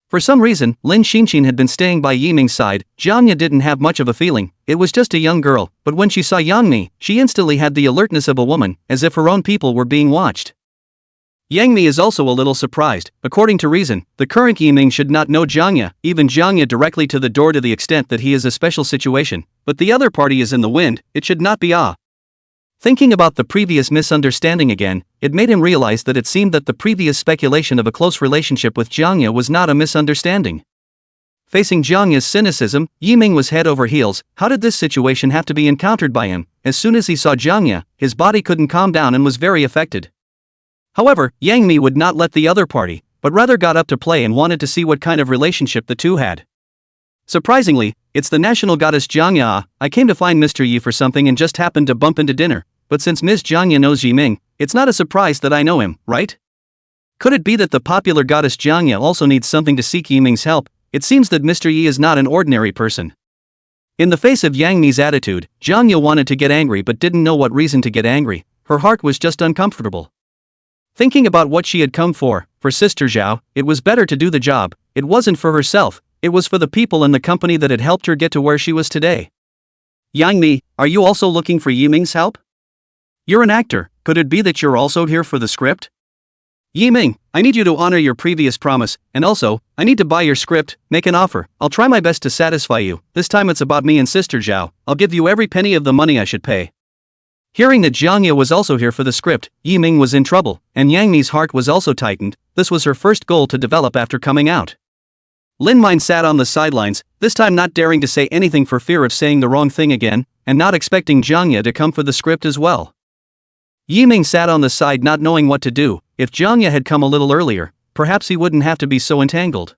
For some reason, Lin Xinxin had been staying by Yiming's side. Janya didn't have much of a feeling, it was just a young girl, but when she saw Yang Mi, she instantly had the alertness of a woman, as if her own people were being watched. Yang Mi is also a little surprised. According to reason, the current Yiming should not know Janya, even Janya directly to the door to the extent that he is a special situation, but the other party is in the wind, it should not be Thinking about the previous misunderstanding again, it made him realize that it seemed that the previous speculation of a close relationship with Janya was not a misunderstanding. Facing Janya's cynicism, Yiming was head over heels. How did this situation have to be encountered by him? As soon as he saw Janya, his body couldn't calm down and was very affected. However, Yang Mi would not let the other party, but rather got up to play and wanted to see what kind of relationship the two had. Surprisingly, it's the national goddess Janya. "I came to find Mr. Yi for something and just happened to bump into dinner, but since Ms. Janya knows Yiming, it's not a surprise that I know him, right?" Could it be that the popular goddess Jiangya also needs something to seek Yiming's help? It seems that Mr. Yi is not an ordinary person. In the face of Yang Mi's attitude, Jiangya wanted to get angry but didn't know what reason to get angry. Her heart was just uncomfortable. Thinking about what she had come for Sister Zhao, it was better to do the job. It wasn't for herself, it was for the people and the company that had helped her get to where she was today. Yang Mi, are you also looking for Yiming's help? You're an actor, could it be that you're also here for the script? Yiming, I need you to honor your previous promise, and also, I need to buy your script, make an offer. I'll try my best to satisfy you. This time it's about me and Sister Zhao. I'll give you every penny of the money I should pay. Hearing that Jiangya was also here for the script, Yiming was in trouble, and Yang Mi's heart was also tightened. This was her first goal to develop after coming out. Lin Min sat on the sidelines, this time not daring to say anything for fear of saying the wrong thing again, and not expecting Jiangya to come for the script as well. Yiming sat on the side not knowing what to do. If Jiangya had come a little earlier, perhaps he wouldn't have to be so entangled.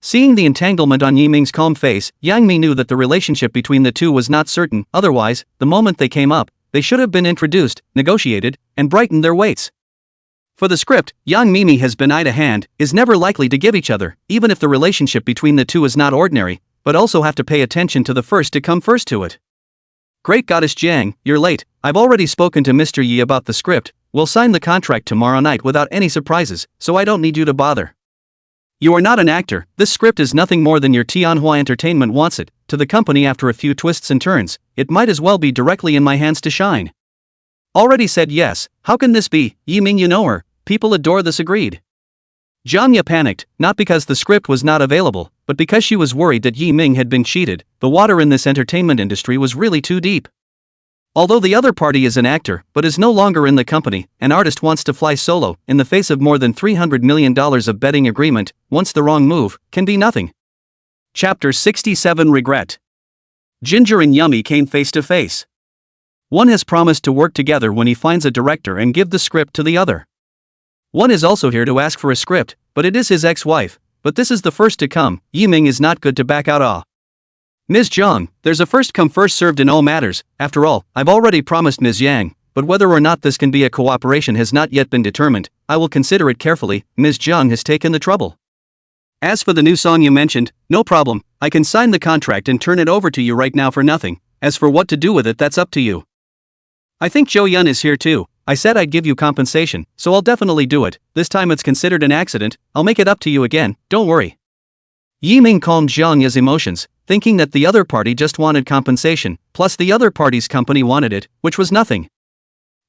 Seeing the entanglement on Yiming's calm face, Yang Mi knew that the relationship between the two was not certain. Otherwise, the moment they came up, they should have been introduced, negotiated, and brightened their weights. For the script, Yang Mimi has been eye to hand, is never likely to give each other, even if the relationship between the two is not ordinary, but also have to pay attention to the first to come first to it. Great Goddess Jiang, you're late. I've already spoken to Mr. Yi about the script. We'll sign the contract tomorrow night without any surprises, so I don't need you to bother. You are not an actor, this script is nothing more than your Tianhua Entertainment wants it, to the company after a few twists and turns, it might as well be directly in my hands to shine. Already said yes, how can this be, Yiming, you know her, people adore this, agreed. Jiangya panicked, not because the script was not available, but because she was worried that Yiming had been cheated. The water in this entertainment industry was really too deep. Although the other party is an actor, but is no longer in the company, an artist wants to fly solo, in the face of more than $300 million of betting agreement, once the wrong move, can be nothing. Chapter 67 Regret. Ginger and Yummy came face to face. One has promised to work together when he finds a director and give the script to the other. One is also here to ask for a script, but it is his ex-wife, but this is the first to come. Yiming is not good to back out. Ms. Zhang, there's a first come first served in all matters. After all, I've already promised Ms. Yang, but whether or not this can be a cooperation has not yet been determined. I will consider it carefully. Ms. Zhang has taken the trouble. As for the new song you mentioned, no problem, I can sign the contract and turn it over to you right now for nothing. As for what to do with it, that's up to you. I think Zhou Yun is here too. I said I'd give you compensation, so I'll definitely do it. This time it's considered an accident, I'll make it up to you again, don't worry. Yiming calmed Jiangya's emotions, thinking that the other party just wanted compensation, plus the other party's company wanted it, which was nothing.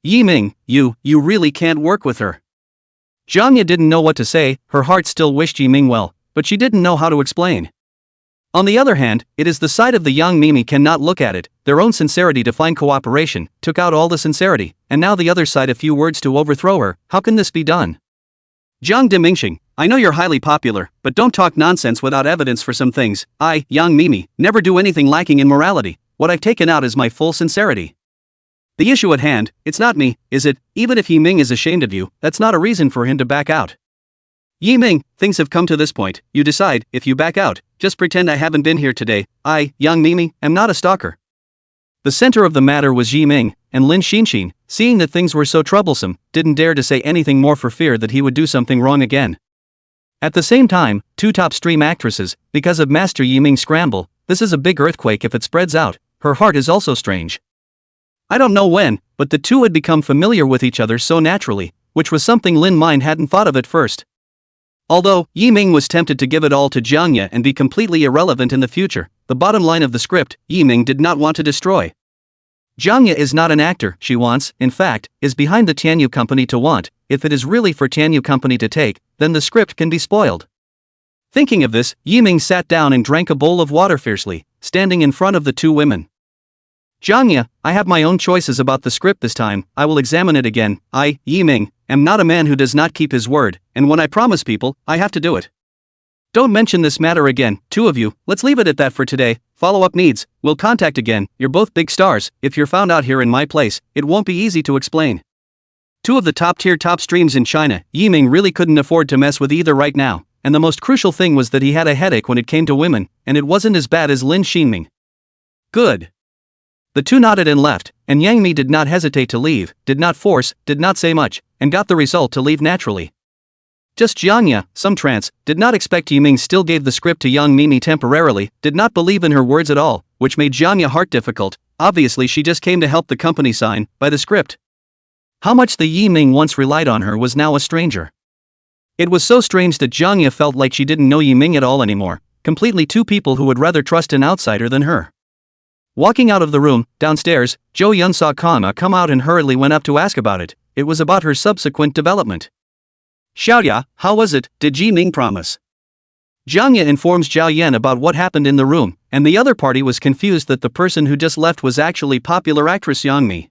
Yiming, you really can't work with her. Jiangya didn't know what to say, her heart still wished Yiming well, but she didn't know how to explain. On the other hand, it is the side of the young Mimi cannot look at it, their own sincerity to find cooperation, took out all the sincerity, and now the other side a few words to overthrow her. How can this be done? Jiang Dimingxing, I know you're highly popular, but don't talk nonsense without evidence for some things. I, Yang Mimi, never do anything lacking in morality. What I've taken out is my full sincerity. The issue at hand, it's not me, is it? Even if Yiming is ashamed of you, that's not a reason for him to back out. Yiming, things have come to this point, you decide, if you back out, just pretend I haven't been here today. I, Yang Mimi, am not a stalker. The center of the matter was Yiming, and Lin Xinxin, seeing that things were so troublesome, didn't dare to say anything more for fear that he would do something wrong again. At the same time, two top-stream actresses, because of Master Yiming's scramble, this is a big earthquake if it spreads out, her heart is also strange. I don't know when, but the two had become familiar with each other so naturally, which was something Lin Min hadn't thought of at first. Although, Yiming was tempted to give it all to Jiangya and be completely irrelevant in the future, the bottom line of the script, Yiming did not want to destroy. Jiangya is not an actor, she wants, in fact, is behind the Tianyu company to want. If it is really for Tianyu company to take, then the script can be spoiled. Thinking of this, Yiming sat down and drank a bowl of water fiercely, standing in front of the two women. Jiangya, I have my own choices about the script this time, I will examine it again. I, Yiming, am not a man who does not keep his word, and when I promise people, I have to do it. Don't mention this matter again, two of you, let's leave it at that for today. Follow-up needs, we'll contact again, you're both big stars, if you're found out here in my place, it won't be easy to explain. Two of the top-tier top streams in China, Yiming really couldn't afford to mess with either right now, and the most crucial thing was that he had a headache when it came to women, and it wasn't as bad as Lin Xinming. Good. The two nodded and left, and Yang Mi did not hesitate to leave, did not force, did not say much, and got the result to leave naturally. Just Jiangya, some trance, did not expect Yiming still gave the script to young Mimi temporarily, did not believe in her words at all, which made Jiangya heart difficult. Obviously she just came to help the company sign, by the script. How much the Yiming once relied on her was now a stranger. It was so strange that Jiangya felt like she didn't know Yiming at all anymore, completely two people who would rather trust an outsider than her. Walking out of the room, downstairs, Zhou Yun saw Kana come out and hurriedly went up to ask about it. It was about her subsequent development. Xiaoya, how was it, did Yiming promise? Jiangya informs Zhao Yan about what happened in the room, and the other party was confused that the person who just left was actually popular actress Yang Mi.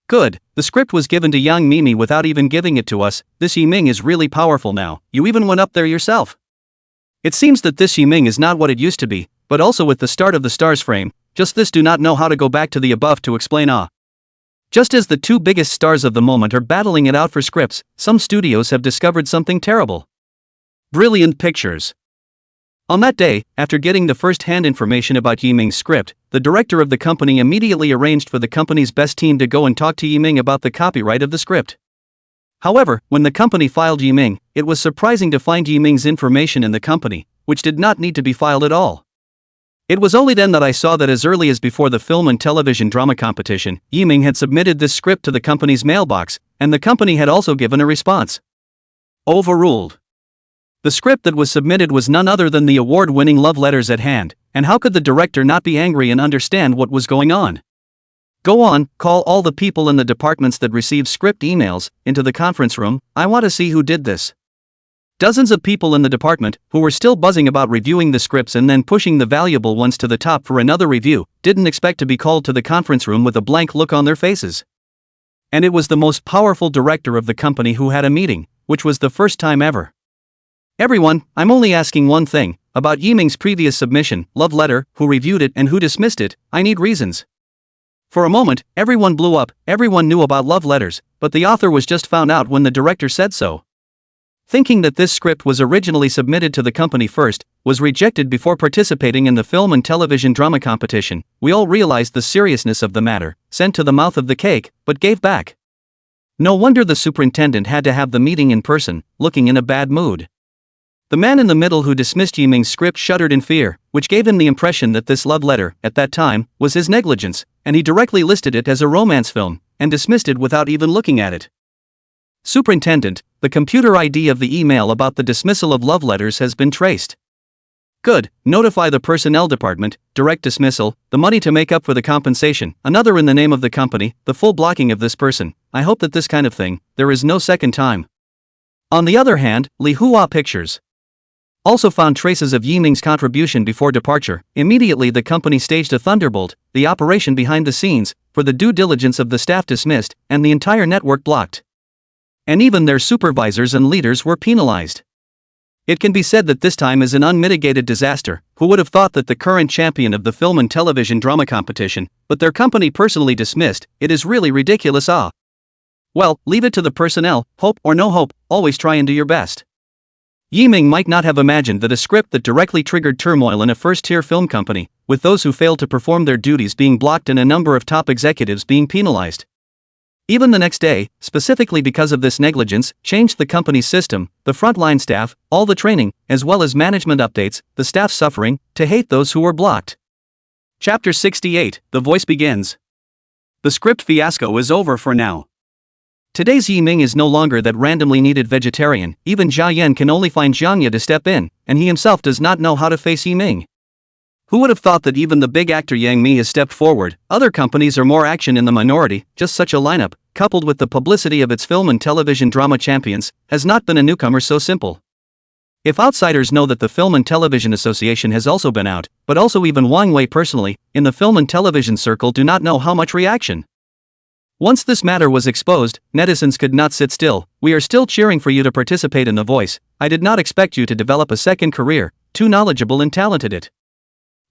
Good, the script was given to Yang Mimi without even giving it to us. This Yiming is really powerful now, you even went up there yourself. It seems that this Yiming is not what it used to be, but also with the start of the stars frame, just this do not know how to go back to the above to explain Just as the two biggest stars of the moment are battling it out for scripts, some studios have discovered something terrible. Brilliant Pictures. On that day, after getting the first-hand information about Yiming's script, the director of the company immediately arranged for the company's best team to go and talk to Yiming about the copyright of the script. However, when the company filed Yiming, it was surprising to find Yiming's information in the company, which did not need to be filed at all. It was only then that I saw that as early as before the film and television drama competition, Yiming had submitted this script to the company's mailbox, and the company had also given a response. Overruled. The script that was submitted was none other than the award-winning Love Letters at Hand, and how could the director not be angry and understand what was going on? Go on, call all the people in the departments that receive script emails into the conference room. I want to see who did this. Dozens of people in the department, who were still buzzing about reviewing the scripts and then pushing the valuable ones to the top for another review, didn't expect to be called to the conference room with a blank look on their faces. And it was the most powerful director of the company who had a meeting, which was the first time ever. Everyone, I'm only asking one thing, about Yiming's previous submission, Love Letter, who reviewed it and who dismissed it. I need reasons. For a moment, everyone blew up, everyone knew about Love Letters, but the author was just found out when the director said so. Thinking that this script was originally submitted to the company first, was rejected before participating in the film and television drama competition, we all realized the seriousness of the matter, sent to the mouth of the cake, but gave back. No wonder the superintendent had to have the meeting in person, looking in a bad mood. The man in the middle who dismissed Yiming's script shuddered in fear, which gave him the impression that this love letter, at that time, was his negligence, and he directly listed it as a romance film, and dismissed it without even looking at it. Superintendent, the computer ID of the email about the dismissal of love letters has been traced. Good, notify the personnel department, direct dismissal, the money to make up for the compensation, another in the name of the company, the full blocking of this person. I hope that this kind of thing, there is no second time. On the other hand, Manhwa Pictures also found traces of Yiming's contribution before departure. Immediately the company staged a thunderbolt, the operation behind the scenes, for the due diligence of the staff dismissed, and the entire network blocked. And even their supervisors and leaders were penalized. It can be said that this time is an unmitigated disaster. Who would have thought that the current champion of the film and television drama competition, but their company personally dismissed? It is really ridiculous. Well, leave it to the personnel, hope or no hope, always try and do your best. Yiming might not have imagined that a script that directly triggered turmoil in a first-tier film company, with those who failed to perform their duties being blocked and a number of top executives being penalized. Even the next day, specifically because of this negligence, changed the company's system, the frontline staff, all the training, as well as management updates, the staff suffering, to hate those who were blocked. Chapter 68, The Voice begins. The script fiasco is over for now. Today's Yiming is no longer that randomly needed vegetarian. Even Zhao Yan can only find Jiangya to step in, and he himself does not know how to face Yiming. Who would have thought that even the big actor Yang Mi has stepped forward? Other companies are more action in the minority. Just such a lineup, coupled with the publicity of its film and television drama champions, has not been a newcomer so simple. If outsiders know that the Film and Television Association has also been out, but also even Wang Wei personally, in the film and television circle do not know how much reaction. Once this matter was exposed, netizens could not sit still. We are still cheering for you to participate in The Voice. I did not expect you to develop a second career, too knowledgeable and talented it.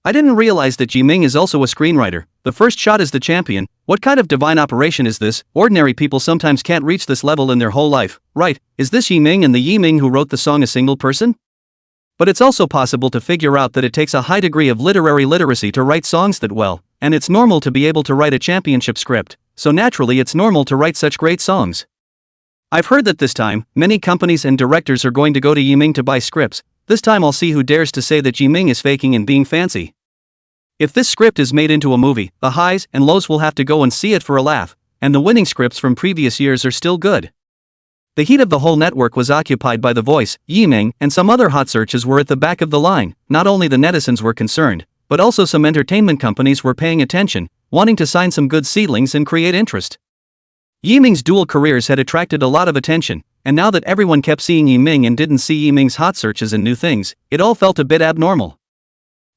I didn't realize that Yiming is also a screenwriter. The first shot is the champion. What kind of divine operation is this? Ordinary people sometimes can't reach this level in their whole life, right? Is this Yiming and the Yiming who wrote the song a single person? But it's also possible to figure out that it takes a high degree of literary literacy to write songs that well, and it's normal to be able to write a championship script, so naturally it's normal to write such great songs. I've heard that this time, many companies and directors are going to go to Yiming to buy scripts. This time I'll see who dares to say that Yiming is faking and being fancy. If this script is made into a movie, the highs and lows will have to go and see it for a laugh, and the winning scripts from previous years are still good. The heat of the whole network was occupied by The Voice, Yiming, and some other hot searches were at the back of the line. Not only the netizens were concerned, but also some entertainment companies were paying attention, wanting to sign some good seedlings and create interest. Yiming's dual careers had attracted a lot of attention, and now that everyone kept seeing Yiming and didn't see Yiming's hot searches and new things, it all felt a bit abnormal.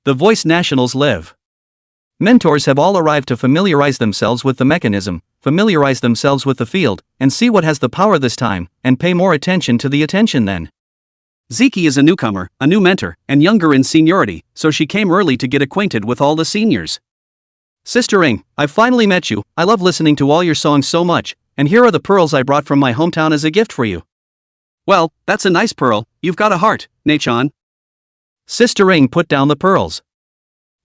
The Voice Nationals live. Mentors have all arrived to familiarize themselves with the mechanism, familiarize themselves with the field, and see what has the power this time, and pay more attention to the attention then. Ziki is a newcomer, a new mentor, and younger in seniority, so she came early to get acquainted with all the seniors. Sister Ing, I've finally met you. I love listening to all your songs so much, and here are the pearls I brought from my hometown as a gift for you. Well, that's a nice pearl, you've got a heart, Nei-chan. Sister Ing put down the pearls.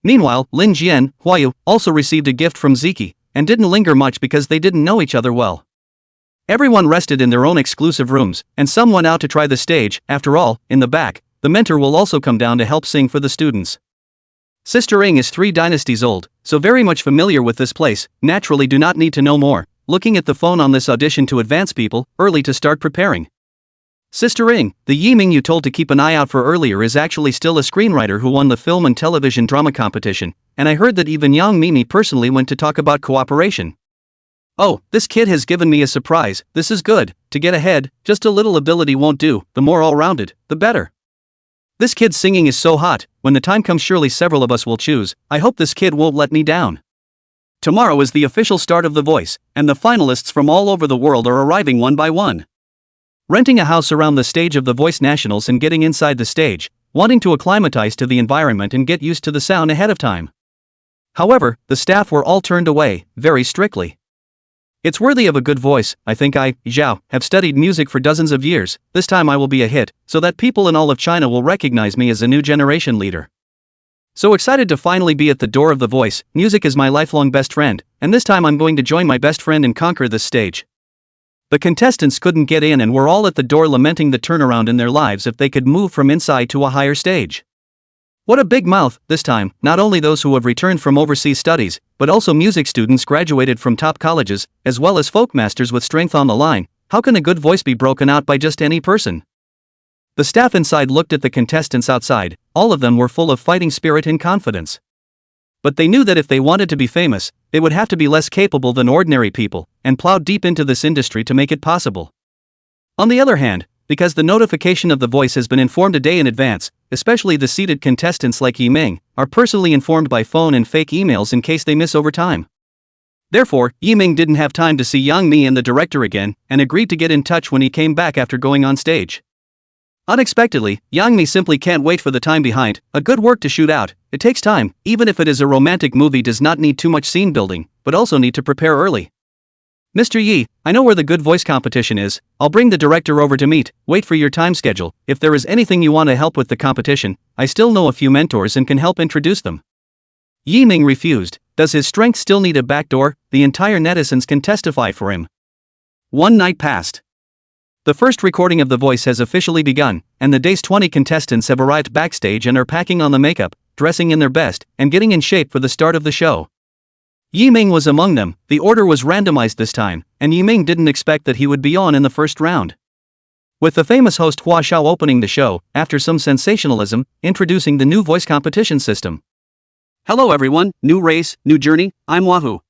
Meanwhile, Lin Jian, Huayu, also received a gift from Ziki, and didn't linger much because they didn't know each other well. Everyone rested in their own exclusive rooms, and some went out to try the stage. After all, in the back, the mentor will also come down to help sing for the students. Sister Ing is 3 dynasties old, so very much familiar with this place, naturally do not need to know more, looking at the phone on this audition to advance people, early to start preparing. Sister Ing, the Yiming you told to keep an eye out for earlier is actually still a screenwriter who won the film and television drama competition, and I heard that even Yang Mimi personally went to talk about cooperation. Oh, this kid has given me a surprise. This is good. To get ahead, just a little ability won't do, the more all-rounded, the better. This kid's singing is so hot, when the time comes surely several of us will choose. I hope this kid won't let me down. Tomorrow is the official start of The Voice, and the finalists from all over the world are arriving one by one. Renting a house around the stage of The Voice Nationals and getting inside the stage, wanting to acclimatize to the environment and get used to the sound ahead of time. However, the staff were all turned away, very strictly. It's worthy of a good voice. I think I, Zhao, have studied music for dozens of years. This time I will be a hit, so that people in all of China will recognize me as a new generation leader. So excited to finally be at the door of The Voice. Music is my lifelong best friend, and this time I'm going to join my best friend and conquer this stage. The contestants couldn't get in and were all at the door lamenting the turnaround in their lives if they could move from inside to a higher stage. What a big mouth, this time, not only those who have returned from overseas studies, but also music students graduated from top colleges, as well as folk masters with strength on the line. How can a good voice be broken out by just any person? The staff inside looked at the contestants outside, all of them were full of fighting spirit and confidence. But they knew that if they wanted to be famous, they would have to be less capable than ordinary people, and plowed deep into this industry to make it possible. On the other hand, because the notification of The Voice has been informed a day in advance, especially the seated contestants like Yiming, are personally informed by phone and fake emails in case they miss over time. Therefore, Yiming didn't have time to see Yang Mi and the director again, and agreed to get in touch when he came back after going on stage. Unexpectedly, Yang Mi simply can't wait for the time behind, a good work to shoot out. It takes time, even if it is a romantic movie does not need too much scene building, but also need to prepare early. Mr. Yi, I know where the good voice competition is. I'll bring the director over to meet. Wait for your time schedule. If there is anything you want to help with the competition, I still know a few mentors and can help introduce them. Yiming refused. Does his strength still need a backdoor? The entire netizens can testify for him. One night passed. The first recording of The Voice has officially begun, and the day's 20 contestants have arrived backstage and are packing on the makeup, dressing in their best, and getting in shape for the start of the show. Yiming was among them. The order was randomized this time, and Yiming didn't expect that he would be on in the first round. With the famous host Hua Xiao opening the show, after some sensationalism, introducing the new voice competition system. Hello everyone, new race, new journey, I'm Wahoo.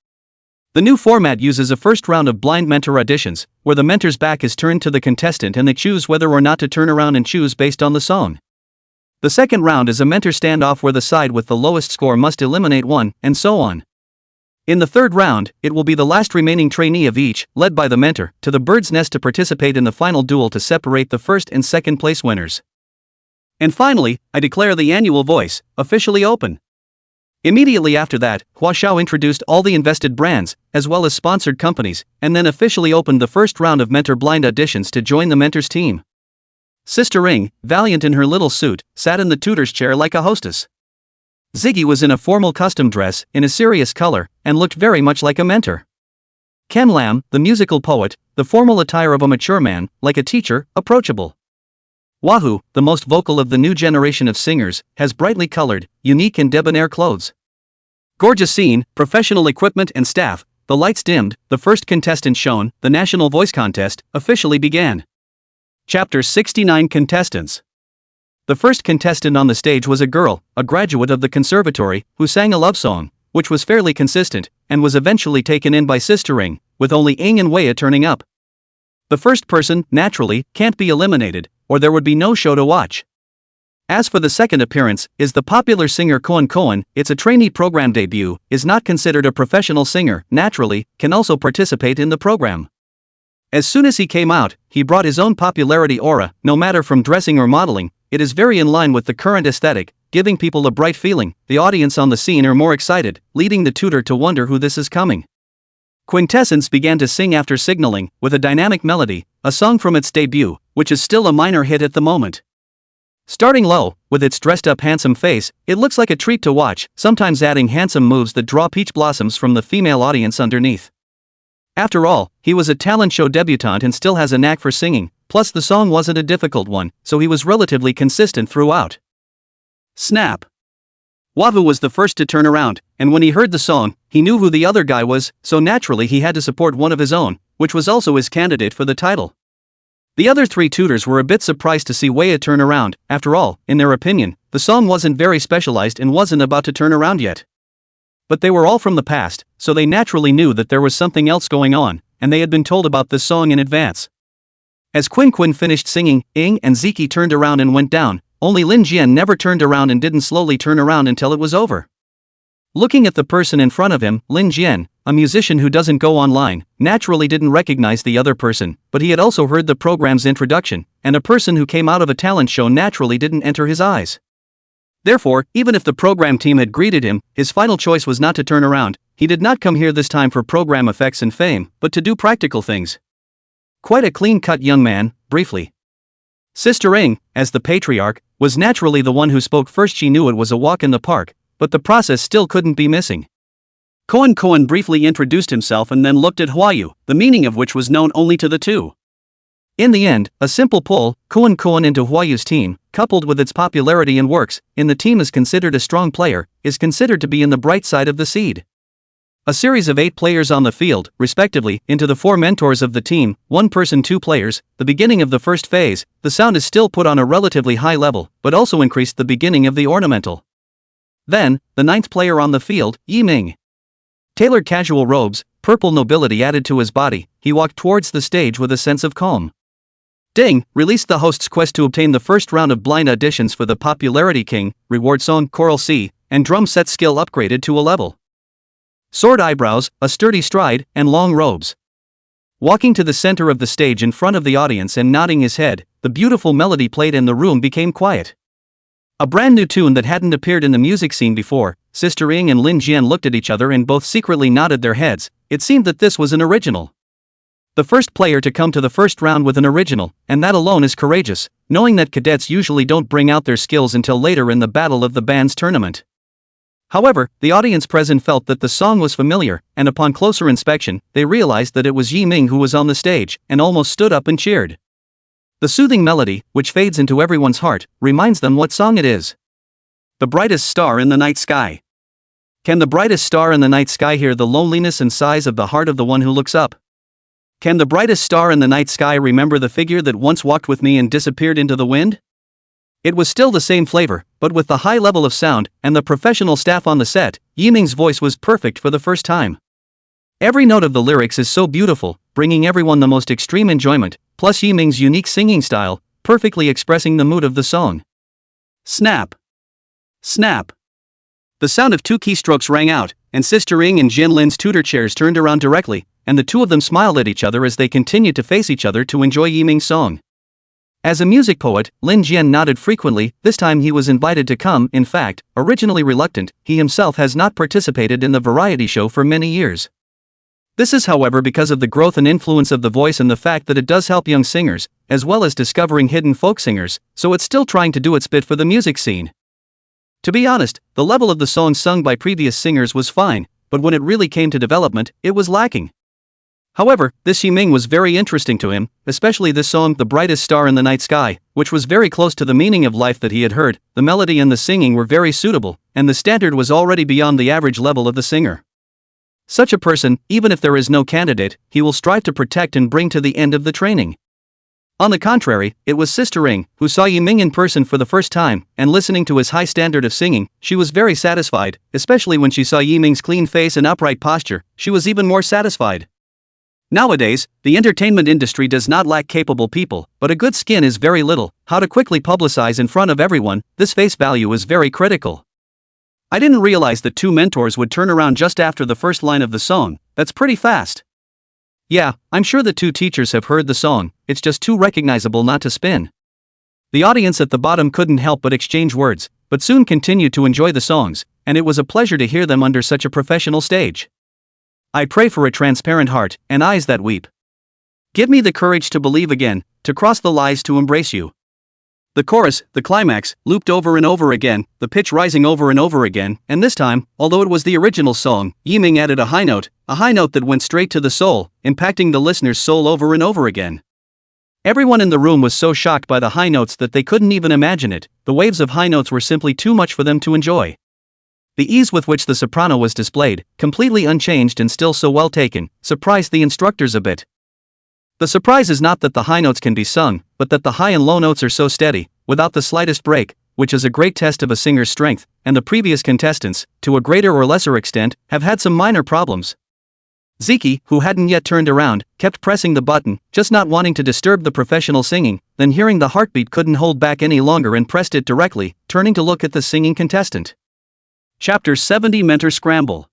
The new format uses a first round of blind mentor auditions, where the mentor's back is turned to the contestant and they choose whether or not to turn around and choose based on the song. The second round is a mentor standoff where the side with the lowest score must eliminate one, and so on. In the third round, it will be the last remaining trainee of each, led by the mentor, to the bird's nest to participate in the final duel to separate the first and second place winners. And finally, I declare the annual Voice officially open. Immediately after that, Hua Xiao introduced all the invested brands, as well as sponsored companies, and then officially opened the first round of mentor blind auditions to join the mentor's team. Sister Ing, valiant in her little suit, sat in the tutor's chair like a hostess. Ziggy was in a formal custom dress, in a serious color, and looked very much like a mentor. Ken Lam, the musical poet, the formal attire of a mature man, like a teacher, approachable. Wahoo, the most vocal of the new generation of singers, has brightly colored, unique and debonair clothes. Gorgeous scene, professional equipment and staff, the lights dimmed, the first contestant shown, the National Voice Contest, officially began. Chapter 69 Contestants. The first contestant on the stage was a girl, a graduate of the conservatory, who sang a love song, which was fairly consistent, and was eventually taken in by Sister Ing, with only Ing and Waya turning up. The first person, naturally, can't be eliminated, or there would be no show to watch. As for the second appearance, is the popular singer Koen Koen. It's a trainee program debut, is not considered a professional singer, naturally, can also participate in the program. As soon as he came out, he brought his own popularity aura, no matter from dressing or modeling. It is very in line with the current aesthetic, giving people a bright feeling. The audience on the scene are more excited, leading the tutor to wonder who this is coming. Quintessence began to sing after signaling, with a dynamic melody, a song from its debut, which is still a minor hit at the moment. Starting low, with its dressed-up handsome face, it looks like a treat to watch, sometimes adding handsome moves that draw peach blossoms from the female audience underneath. After all, he was a talent show debutante and still has a knack for singing, plus the song wasn't a difficult one, so he was relatively consistent throughout. Snap. Wahoo was the first to turn around, and when he heard the song, he knew who the other guy was, so naturally he had to support one of his own, which was also his candidate for the title. The other three tutors were a bit surprised to see Waya turn around. After all, in their opinion, the song wasn't very specialized and wasn't about to turn around yet. But they were all from the past, so they naturally knew that there was something else going on, and they had been told about this song in advance. As Quinn finished singing, Ing and Ziki turned around and went down, only Lin Jian never turned around and didn't slowly turn around until it was over. Looking at the person in front of him, Lin Jian, a musician who doesn't go online, naturally didn't recognize the other person, but he had also heard the program's introduction, and a person who came out of a talent show naturally didn't enter his eyes. Therefore, even if the program team had greeted him, his final choice was not to turn around. He did not come here this time for program effects and fame, but to do practical things. Quite a clean-cut young man, briefly. Sister Ing, as the patriarch, was naturally the one who spoke first. She knew it was a walk in the park, but the process still couldn't be missing. Koen briefly introduced himself and then looked at Hwayu, the meaning of which was known only to the two. In the end, a simple pull, Koen into Hwayu's team, coupled with its popularity and works, in the team is considered a strong player, is considered to be in the bright side of the seed. A series of 8 players on the field, respectively, into the 4 mentors of the team, 1 person 2 players, the beginning of the first phase, the sound is still put on a relatively high level, but also increased the beginning of the ornamental. Then, the 9th player on the field, Yi Ming. Tailored casual robes, purple nobility added to his body, he walked towards the stage with a sense of calm. Ding released the host's quest to obtain the first round of blind auditions for the Popularity King, reward song Choral C, and drum set skill upgraded to a level. Sword eyebrows, a sturdy stride, and long robes. Walking to the center of the stage in front of the audience and nodding his head, the beautiful melody played and the room became quiet. A brand new tune that hadn't appeared in the music scene before. Sister Ing and Lin Jian looked at each other and both secretly nodded their heads. It seemed that this was an original. The first player to come to the first round with an original, and that alone is courageous, knowing that cadets usually don't bring out their skills until later in the battle of the bands tournament. However, the audience present felt that the song was familiar, and upon closer inspection, they realized that it was Yi Ming who was on the stage, and almost stood up and cheered. The soothing melody, which fades into everyone's heart, reminds them what song it is. The brightest star in the night sky. Can the brightest star in the night sky hear the loneliness and sighs of the heart of the one who looks up? Can the brightest star in the night sky remember the figure that once walked with me and disappeared into the wind? It was still the same flavor, but with the high level of sound and the professional staff on the set, Yi Ming's voice was perfect for the first time. Every note of the lyrics is so beautiful, bringing everyone the most extreme enjoyment, plus Yi Ming's unique singing style, perfectly expressing the mood of the song. Snap. Snap. The sound of 2 keystrokes rang out, and Sister Ing and Jin Lin's tutor chairs turned around directly, and the two of them smiled at each other as they continued to face each other to enjoy Yi Ming's song. As a music poet, Lin Jian nodded frequently. This time he was invited to come. In fact, originally reluctant, he himself has not participated in the variety show for many years. This is however because of the growth and influence of the voice and the fact that it does help young singers, as well as discovering hidden folk singers, so it's still trying to do its bit for the music scene. To be honest, the level of the songs sung by previous singers was fine, but when it really came to development, it was lacking. However, this Yiming was very interesting to him, especially this song The Brightest Star in the Night Sky, which was very close to the meaning of life that he had heard. The melody and the singing were very suitable, and the standard was already beyond the average level of the singer. Such a person, even if there is no candidate, he will strive to protect and bring to the end of the training. On the contrary, it was Sister Ring, who saw Yiming in person for the first time, and listening to his high standard of singing, she was very satisfied, especially when she saw Yiming's clean face and upright posture, she was even more satisfied. Nowadays, the entertainment industry does not lack capable people, but a good skin is very little. How to quickly publicize in front of everyone, this face value is very critical. I didn't realize that two mentors would turn around just after the first line of the song, that's pretty fast. Yeah, I'm sure the two teachers have heard the song, it's just too recognizable not to spin. The audience at the bottom couldn't help but exchange words, but soon continued to enjoy the songs, and it was a pleasure to hear them under such a professional stage. I pray for a transparent heart, and eyes that weep. Give me the courage to believe again, to cross the lies to embrace you. The chorus, the climax, looped over and over again, the pitch rising over and over again, and this time, although it was the original song, Yiming added a high note that went straight to the soul, impacting the listener's soul over and over again. Everyone in the room was so shocked by the high notes that they couldn't even imagine it. The waves of high notes were simply too much for them to enjoy. The ease with which the soprano was displayed, completely unchanged and still so well taken, surprised the instructors a bit. The surprise is not that the high notes can be sung, but that the high and low notes are so steady, without the slightest break, which is a great test of a singer's strength, and the previous contestants, to a greater or lesser extent, have had some minor problems. Ziki, who hadn't yet turned around, kept pressing the button, just not wanting to disturb the professional singing, then hearing the heartbeat couldn't hold back any longer and pressed it directly, turning to look at the singing contestant. Chapter 70 Mentor Scramble.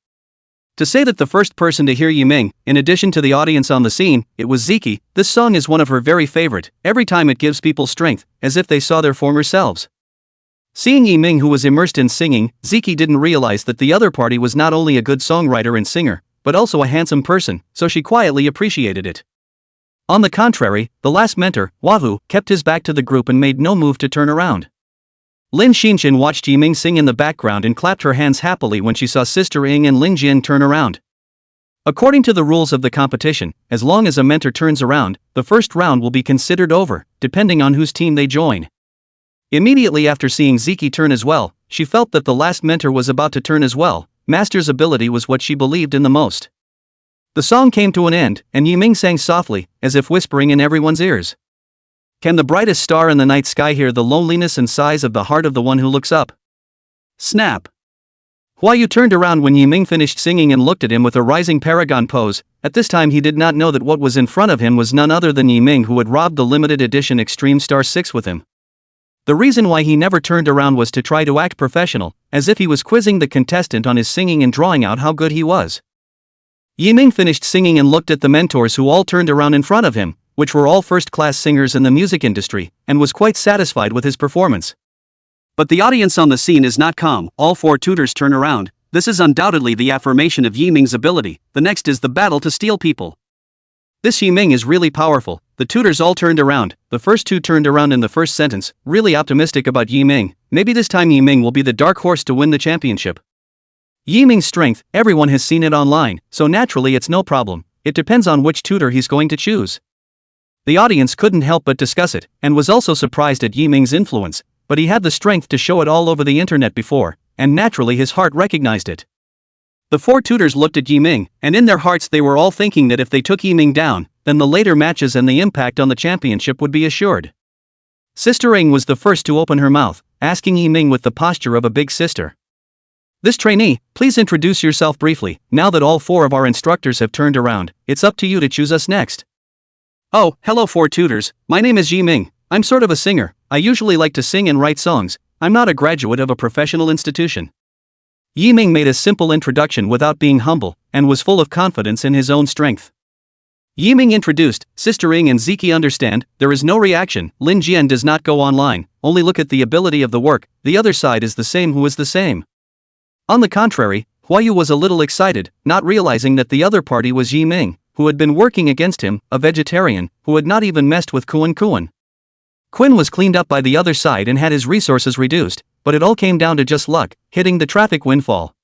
To say that the first person to hear Yiming, in addition to the audience on the scene, it was Ziki. This song is one of her very favorite, every time it gives people strength, as if they saw their former selves. Seeing Yiming, who was immersed in singing, Ziki didn't realize that the other party was not only a good songwriter and singer, but also a handsome person, so she quietly appreciated it. On the contrary, the last mentor, Wahu, kept his back to the group and made no move to turn around. Lin Xinshin watched Yiming sing in the background and clapped her hands happily when she saw Sister Ing and Ling Jian turn around. According to the rules of the competition, as long as a mentor turns around, the first round will be considered over, depending on whose team they join. Immediately after seeing Ziki turn as well, she felt that the last mentor was about to turn as well. Master's ability was what she believed in the most. The song came to an end, and Yiming sang softly, as if whispering in everyone's ears. Can the brightest star in the night sky hear the loneliness and sighs of the heart of the one who looks up? Snap! Huayu turned around when Yiming finished singing and looked at him with a rising paragon pose. At this time he did not know that what was in front of him was none other than Yiming, who had robbed the limited edition Extreme Star 6 with him. The reason why he never turned around was to try to act professional, as if he was quizzing the contestant on his singing and drawing out how good he was. Yiming finished singing and looked at the mentors, who all turned around in front of him, which were all first-class singers in the music industry, and was quite satisfied with his performance. But the audience on the scene is not calm. All four tutors turn around. This is undoubtedly the affirmation of Yiming's ability. The next is the battle to steal people. This Yiming is really powerful. The tutors all turned around. The first two turned around in the first sentence, really optimistic about Yiming. Maybe this time Yiming will be the dark horse to win the championship. Yiming's strength, everyone has seen it online, so naturally it's no problem. It depends on which tutor he's going to choose. The audience couldn't help but discuss it, and was also surprised at Yiming's influence, but he had the strength to show it all over the internet before, and naturally his heart recognized it. The four tutors looked at Yiming, and in their hearts they were all thinking that if they took Yiming down, then the later matches and the impact on the championship would be assured. Sister Ing was the first to open her mouth, asking Yiming with the posture of a big sister. This trainee, please introduce yourself briefly. Now that all four of our instructors have turned around, it's up to you to choose us next. Oh, hello four tutors, my name is Yiming. I'm sort of a singer. I usually like to sing and write songs. I'm not a graduate of a professional institution. Yiming made a simple introduction without being humble, and was full of confidence in his own strength. Yiming introduced, Sister Ing and Ziki understand, there is no reaction. Lin Jian does not go online, only look at the ability of the work, the other side is the same who is the same. On the contrary, Huayu was a little excited, not realizing that the other party was Yiming, who had been working against him, a vegetarian, who had not even messed with Kuan. Quinn was cleaned up by the other side and had his resources reduced, but it all came down to just luck, hitting the traffic windfall.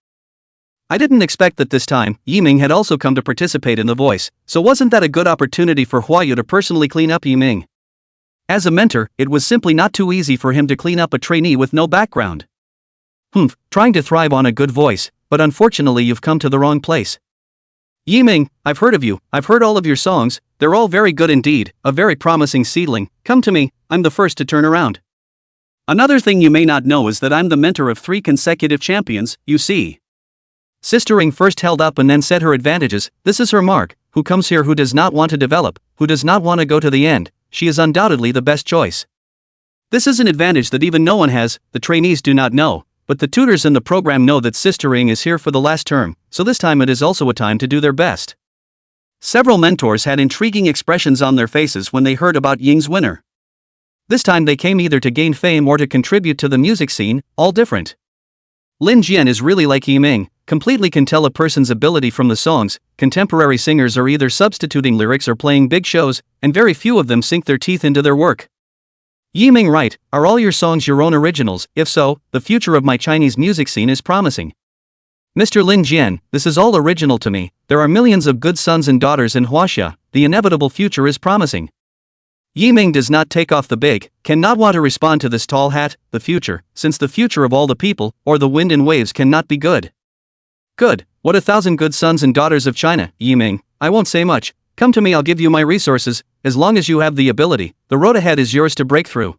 I didn't expect that this time, Yiming had also come to participate in the voice, so wasn't that a good opportunity for Huayu to personally clean up Yiming? As a mentor, it was simply not too easy for him to clean up a trainee with no background. Trying to thrive on a good voice, but unfortunately you've come to the wrong place. Yiming, I've heard of you, I've heard all of your songs, they're all very good indeed, a very promising seedling, come to me, I'm the first to turn around. Another thing you may not know is that I'm the mentor of 3 consecutive champions, you see. Sister Ring first held up and then said her advantages, this is her mark, who comes here who does not want to develop, who does not want to go to the end, she is undoubtedly the best choice. This is an advantage that even no one has, the trainees do not know, but the tutors in the program know that Sister Ring is here for the last term, so this time it is also a time to do their best. Several mentors had intriguing expressions on their faces when they heard about Ying's winner. This time they came either to gain fame or to contribute to the music scene, all different. Lin Jian is really like Yiming, completely can tell a person's ability from the songs. Contemporary singers are either substituting lyrics or playing big shows, and very few of them sink their teeth into their work. Yiming, right, are all your songs your own originals? If so, the future of my Chinese music scene is promising. Mr. Lin Jian, this is all original to me, there are millions of good sons and daughters in Huaxia, the inevitable future is promising. Yiming does not take off the big, cannot want to respond to this tall hat, the future, since the future of all the people, or the wind and waves cannot be good. Good, what 1,000 good sons and daughters of China, Yiming, I won't say much, come to me I'll give you my resources, as long as you have the ability, the road ahead is yours to break through.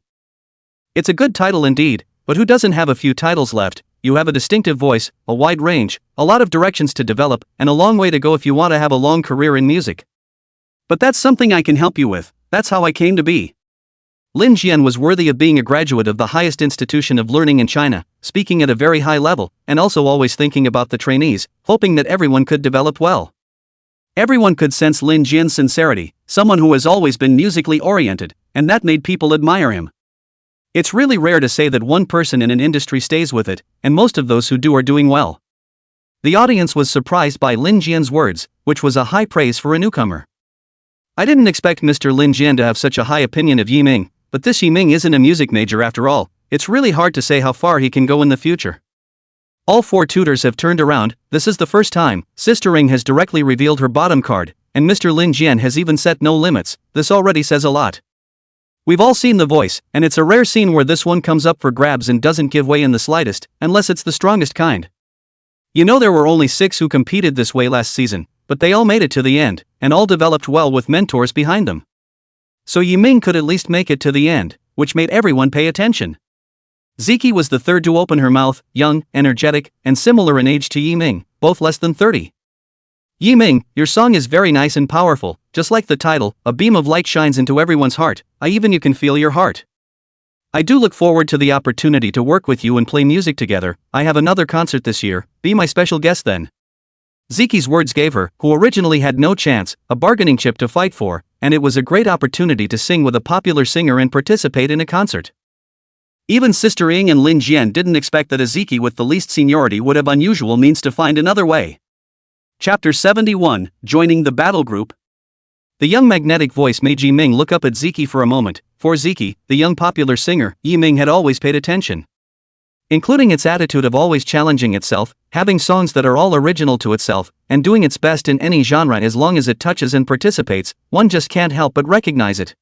It's a good title indeed, but who doesn't have a few titles left? You have a distinctive voice, a wide range, a lot of directions to develop, and a long way to go if you want to have a long career in music. But that's something I can help you with, that's how I came to be. Lin Jian was worthy of being a graduate of the highest institution of learning in China, speaking at a very high level, and also always thinking about the trainees, hoping that everyone could develop well. Everyone could sense Lin Jian's sincerity, someone who has always been musically oriented, and that made people admire him. It's really rare to say that one person in an industry stays with it, and most of those who do are doing well. The audience was surprised by Lin Jian's words, which was a high praise for a newcomer. I didn't expect Mr. Lin Jian to have such a high opinion of Yiming, but this Yiming isn't a music major after all, it's really hard to say how far he can go in the future. All 4 tutors have turned around, this is the first time, Sister Ring has directly revealed her bottom card, and Mr. Lin Jian has even set no limits, this already says a lot. We've all seen The Voice, and it's a rare scene where this one comes up for grabs and doesn't give way in the slightest, unless it's the strongest kind. You know there were only 6 who competed this way last season, but they all made it to the end, and all developed well with mentors behind them. So Yiming could at least make it to the end, which made everyone pay attention. Ziki was the third to open her mouth, young, energetic, and similar in age to Yiming, both less than 30. Yiming, your song is very nice and powerful, just like the title, a beam of light shines into everyone's heart, you can feel your heart. I do look forward to the opportunity to work with you and play music together, I have another concert this year, be my special guest then. Ziki's words gave her, who originally had no chance, a bargaining chip to fight for, and it was a great opportunity to sing with a popular singer and participate in a concert. Even Sister Ying and Lin Jian didn't expect that a Ziki with the least seniority would have unusual means to find another way. Chapter 71, Joining the Battle Group. The young magnetic voice made Yiming look up at Ziki for a moment. For Ziki, the young popular singer, Yiming had always paid attention. Including its attitude of always challenging itself, having songs that are all original to itself, and doing its best in any genre as long as it touches and participates, one just can't help but recognize it.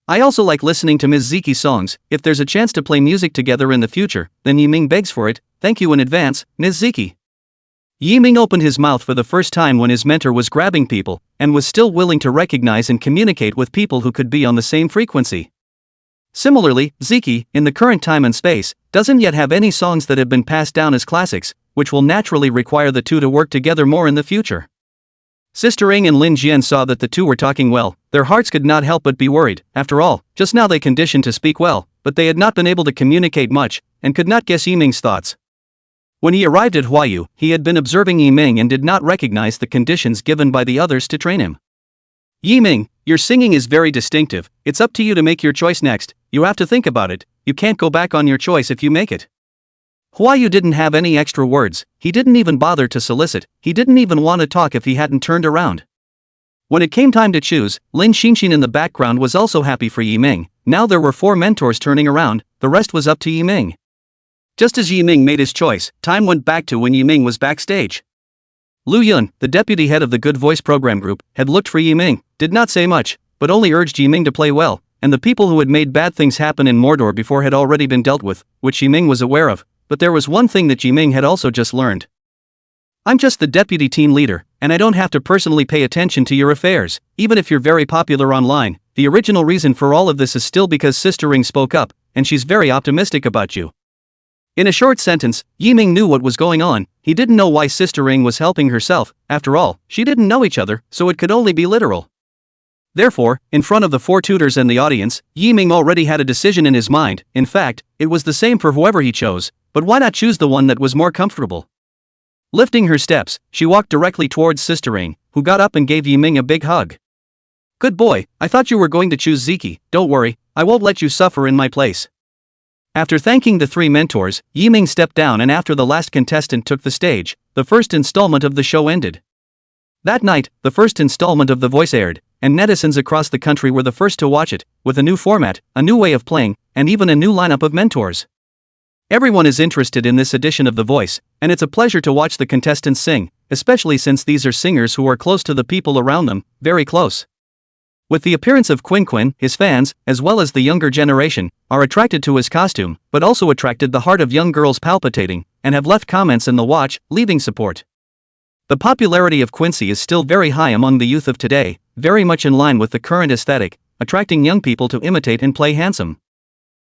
I also like listening to Ms. Ziki's songs, if there's a chance to play music together in the future, then Yiming begs for it, thank you in advance, Ms. Ziki. Yiming opened his mouth for the first time when his mentor was grabbing people, and was still willing to recognize and communicate with people who could be on the same frequency. Similarly, Ziki, in the current time and space, doesn't yet have any songs that have been passed down as classics, which will naturally require the two to work together more in the future. Sister Ying and Lin Jian saw that the two were talking well, their hearts could not help but be worried, after all, just now they conditioned to speak well, but they had not been able to communicate much, and could not guess Yiming's thoughts. When he arrived at Huayu, he had been observing Yiming and did not recognize the conditions given by the others to train him. Yiming, your singing is very distinctive, it's up to you to make your choice next, you have to think about it, you can't go back on your choice if you make it. Huayu didn't have any extra words, he didn't even bother to solicit, he didn't even want to talk if he hadn't turned around. When it came time to choose, Lin Xinxin in the background was also happy for Yiming, now there were 4 mentors turning around, the rest was up to Yiming. Just as Yiming made his choice, time went back to when Yiming was backstage. Lu Yun, the deputy head of the Good Voice program group, had looked for Yiming, did not say much, but only urged Yiming to play well, and the people who had made bad things happen in Mordor before had already been dealt with, which Yiming was aware of, but there was one thing that Yiming had also just learned. I'm just the deputy team leader, and I don't have to personally pay attention to your affairs, even if you're very popular online. The original reason for all of this is still because Sister Ring spoke up, and she's very optimistic about you. In a short sentence, Yiming knew what was going on. He didn't know why Sister Ring was helping herself. After all, she didn't know each other, so it could only be literal. Therefore, in front of the 4 tutors and the audience, Yiming already had a decision in his mind. In fact, it was the same for whoever he chose, but why not choose the one that was more comfortable? Lifting her steps, she walked directly towards Sister Ring, who got up and gave Yiming a big hug. Good boy, I thought you were going to choose Ziki. Don't worry, I won't let you suffer in my place. After thanking the 3 mentors, Yiming stepped down, and after the last contestant took the stage, the first installment of the show ended. That night, the first installment of The Voice aired, and netizens across the country were the first to watch it, with a new format, a new way of playing, and even a new lineup of mentors. Everyone is interested in this edition of The Voice, and it's a pleasure to watch the contestants sing, especially since these are singers who are close to the people around them, very close. With the appearance of Quinn, his fans, as well as the younger generation, are attracted to his costume, but also attracted the heart of young girls palpitating, and have left comments in the watch, leaving support. The popularity of Quincy is still very high among the youth of today, very much in line with the current aesthetic, attracting young people to imitate and play handsome.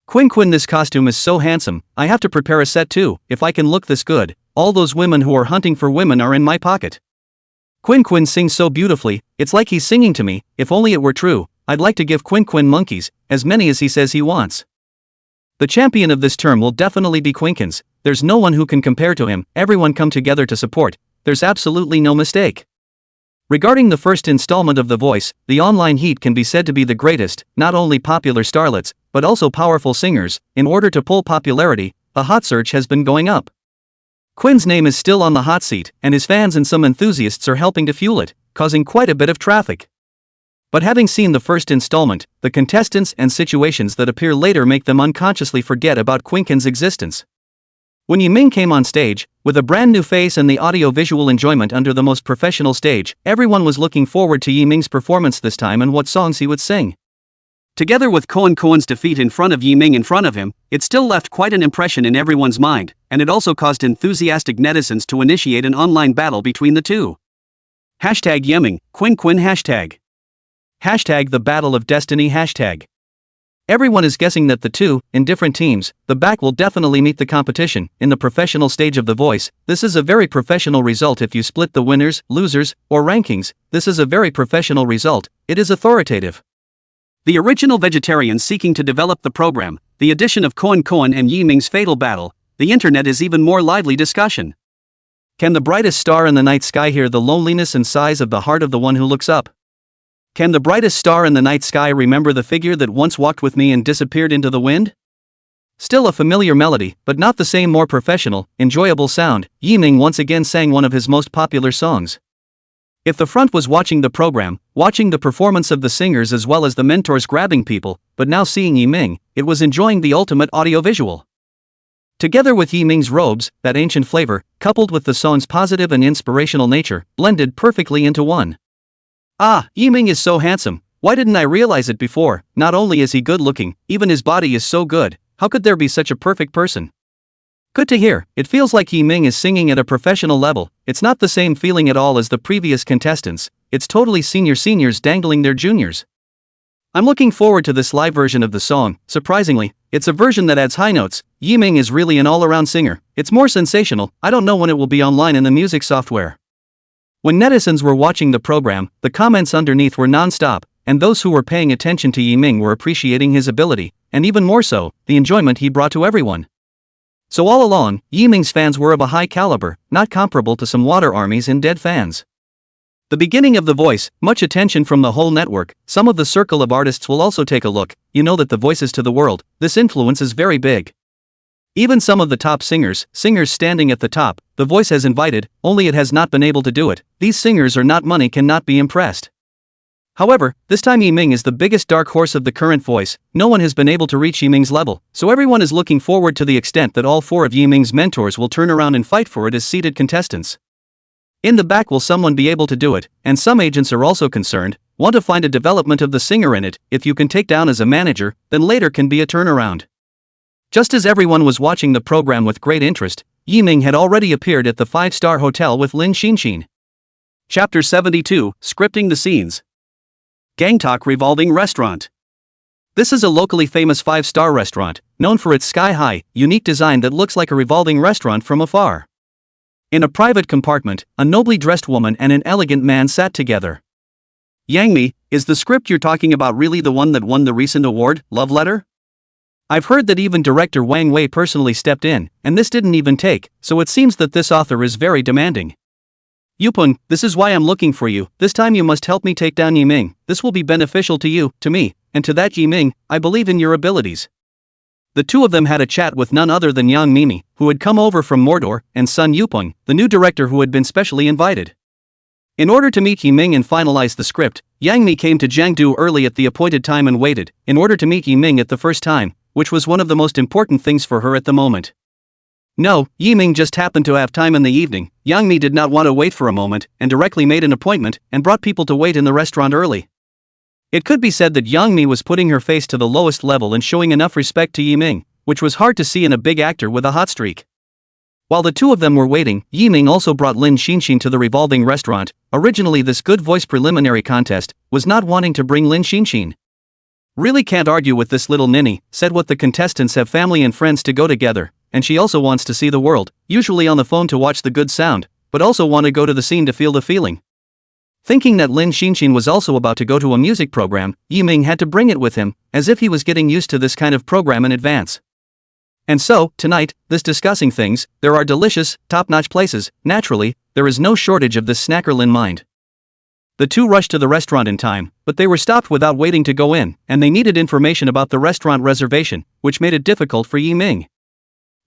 Quinn, this costume is so handsome, I have to prepare a set too. If I can look this good, all those women who are hunting for women are in my pocket. Quinn sings so beautifully, it's like he's singing to me. If only it were true, I'd like to give Quinn monkeys, as many as he says he wants. The champion of this term will definitely be Quinkins. There's no one who can compare to him. Everyone come together to support, there's absolutely no mistake. Regarding the first installment of The Voice, the online heat can be said to be the greatest. Not only popular starlets, but also powerful singers. In order to pull popularity, the hot search has been going up. Quinn's name is still on the hot seat, and his fans and some enthusiasts are helping to fuel it, causing quite a bit of traffic. But having seen the first installment, the contestants and situations that appear later make them unconsciously forget about Quinkins' existence. When Yiming came on stage, with a brand new face and the audio-visual enjoyment under the most professional stage, everyone was looking forward to Yiming's performance this time and what songs he would sing. Together with Quinn's defeat in front of Yiming in front of him, it still left quite an impression in everyone's mind, and it also caused enthusiastic netizens to initiate an online battle between the two. Hashtag Yiming, Quinn hashtag. Hashtag the Battle of Destiny hashtag. Everyone is guessing that the two, in different teams, the back will definitely meet the competition. In the professional stage of The Voice, this is a very professional result. If you split the winners, losers, or rankings, this is a very professional result. It is authoritative. The original vegetarians seeking to develop the program, the addition of Quinn and Yiming's fatal battle, the internet is even more lively discussion. Can the brightest star in the night sky hear the loneliness and sighs of the heart of the one who looks up? Can the brightest star in the night sky remember the figure that once walked with me and disappeared into the wind? Still a familiar melody, but not the same more professional, enjoyable sound. Yiming once again sang one of his most popular songs. If the front was watching the program, watching the performance of the singers as well as the mentors grabbing people, but now seeing Yiming, it was enjoying the ultimate audiovisual. Together with Yiming's robes, that ancient flavor, coupled with the song's positive and inspirational nature, blended perfectly into one. Ah, Yiming is so handsome, why didn't I realize it before? Not only is he good looking, even his body is so good. How could there be such a perfect person? Good to hear. It feels like Yiming is singing at a professional level. It's not the same feeling at all as the previous contestants. It's totally seniors dangling their juniors. I'm looking forward to this live version of the song. Surprisingly, it's a version that adds high notes. Yiming is really an all-around singer. It's more sensational. I don't know when it will be online in the music software. When netizens were watching the program, the comments underneath were non-stop, and those who were paying attention to Yiming were appreciating his ability, and even more so, the enjoyment he brought to everyone. So all along, Yiming's fans were of a high caliber, not comparable to some water armies in dead fans. The beginning of The Voice, much attention from the whole network. Some of the circle of artists will also take a look. You know that The Voice is to the world, this influence is very big. Even some of the top singers standing at the top, The Voice has invited, only it has not been able to do it. These singers are not money, cannot be impressed. However, this time Yiming is the biggest dark horse of the current Voice. No one has been able to reach Yiming's level, so everyone is looking forward to the extent that all four of Yiming's mentors will turn around and fight for it as seeded contestants. In the back, will someone be able to do it? And some agents are also concerned, want to find a development of the singer in it. If you can take down as a manager, then later can be a turnaround. Just as everyone was watching the program with great interest, Yiming had already appeared at the 5-star hotel with Lin Xinxin. Chapter 72, Scripting the Scenes. Gangtok Revolving Restaurant. This is a locally famous 5-star restaurant, known for its sky-high, unique design that looks like a revolving restaurant from afar. In a private compartment, a nobly dressed woman and an elegant man sat together. Yangmi, is the script you're talking about really the one that won the recent award, Love Letter? I've heard that even director Wang Wei personally stepped in, and this didn't even take, so it seems that this author is very demanding. Yupun, this is why I'm looking for you. This time you must help me take down Yiming. This will be beneficial to you, to me, and to that Yiming. I believe in your abilities. The two of them had a chat with none other than Yang Mimi, who had come over from Mordor, and Sun Yupeng, the new director who had been specially invited. In order to meet Yiming and finalize the script, Yang Mi came to Jiangdu early at the appointed time and waited, in order to meet Yiming at the first time, which was one of the most important things for her at the moment. No, Yiming just happened to have time in the evening. Yang Mi did not want to wait for a moment, and directly made an appointment, and brought people to wait in the restaurant early. It could be said that Yang Mi was putting her face to the lowest level and showing enough respect to Yiming, which was hard to see in a big actor with a hot streak. While the two of them were waiting, Yiming also brought Lin Xinxin to the revolving restaurant. Originally, this good voice preliminary contest was not wanting to bring Lin Xinxin. Really can't argue with this little ninny, said what the contestants have family and friends to go together, and she also wants to see the world, usually on the phone to watch the good sound, but also want to go to the scene to feel the feeling. Thinking that Lin Xinxin was also about to go to a music program, Yiming had to bring it with him, as if he was getting used to this kind of program in advance. And so, tonight, this discussing things, there are delicious, top-notch places. Naturally, there is no shortage of this snacker Lin mind. The two rushed to the restaurant in time, but they were stopped without waiting to go in, and they needed information about the restaurant reservation, which made it difficult for Yiming.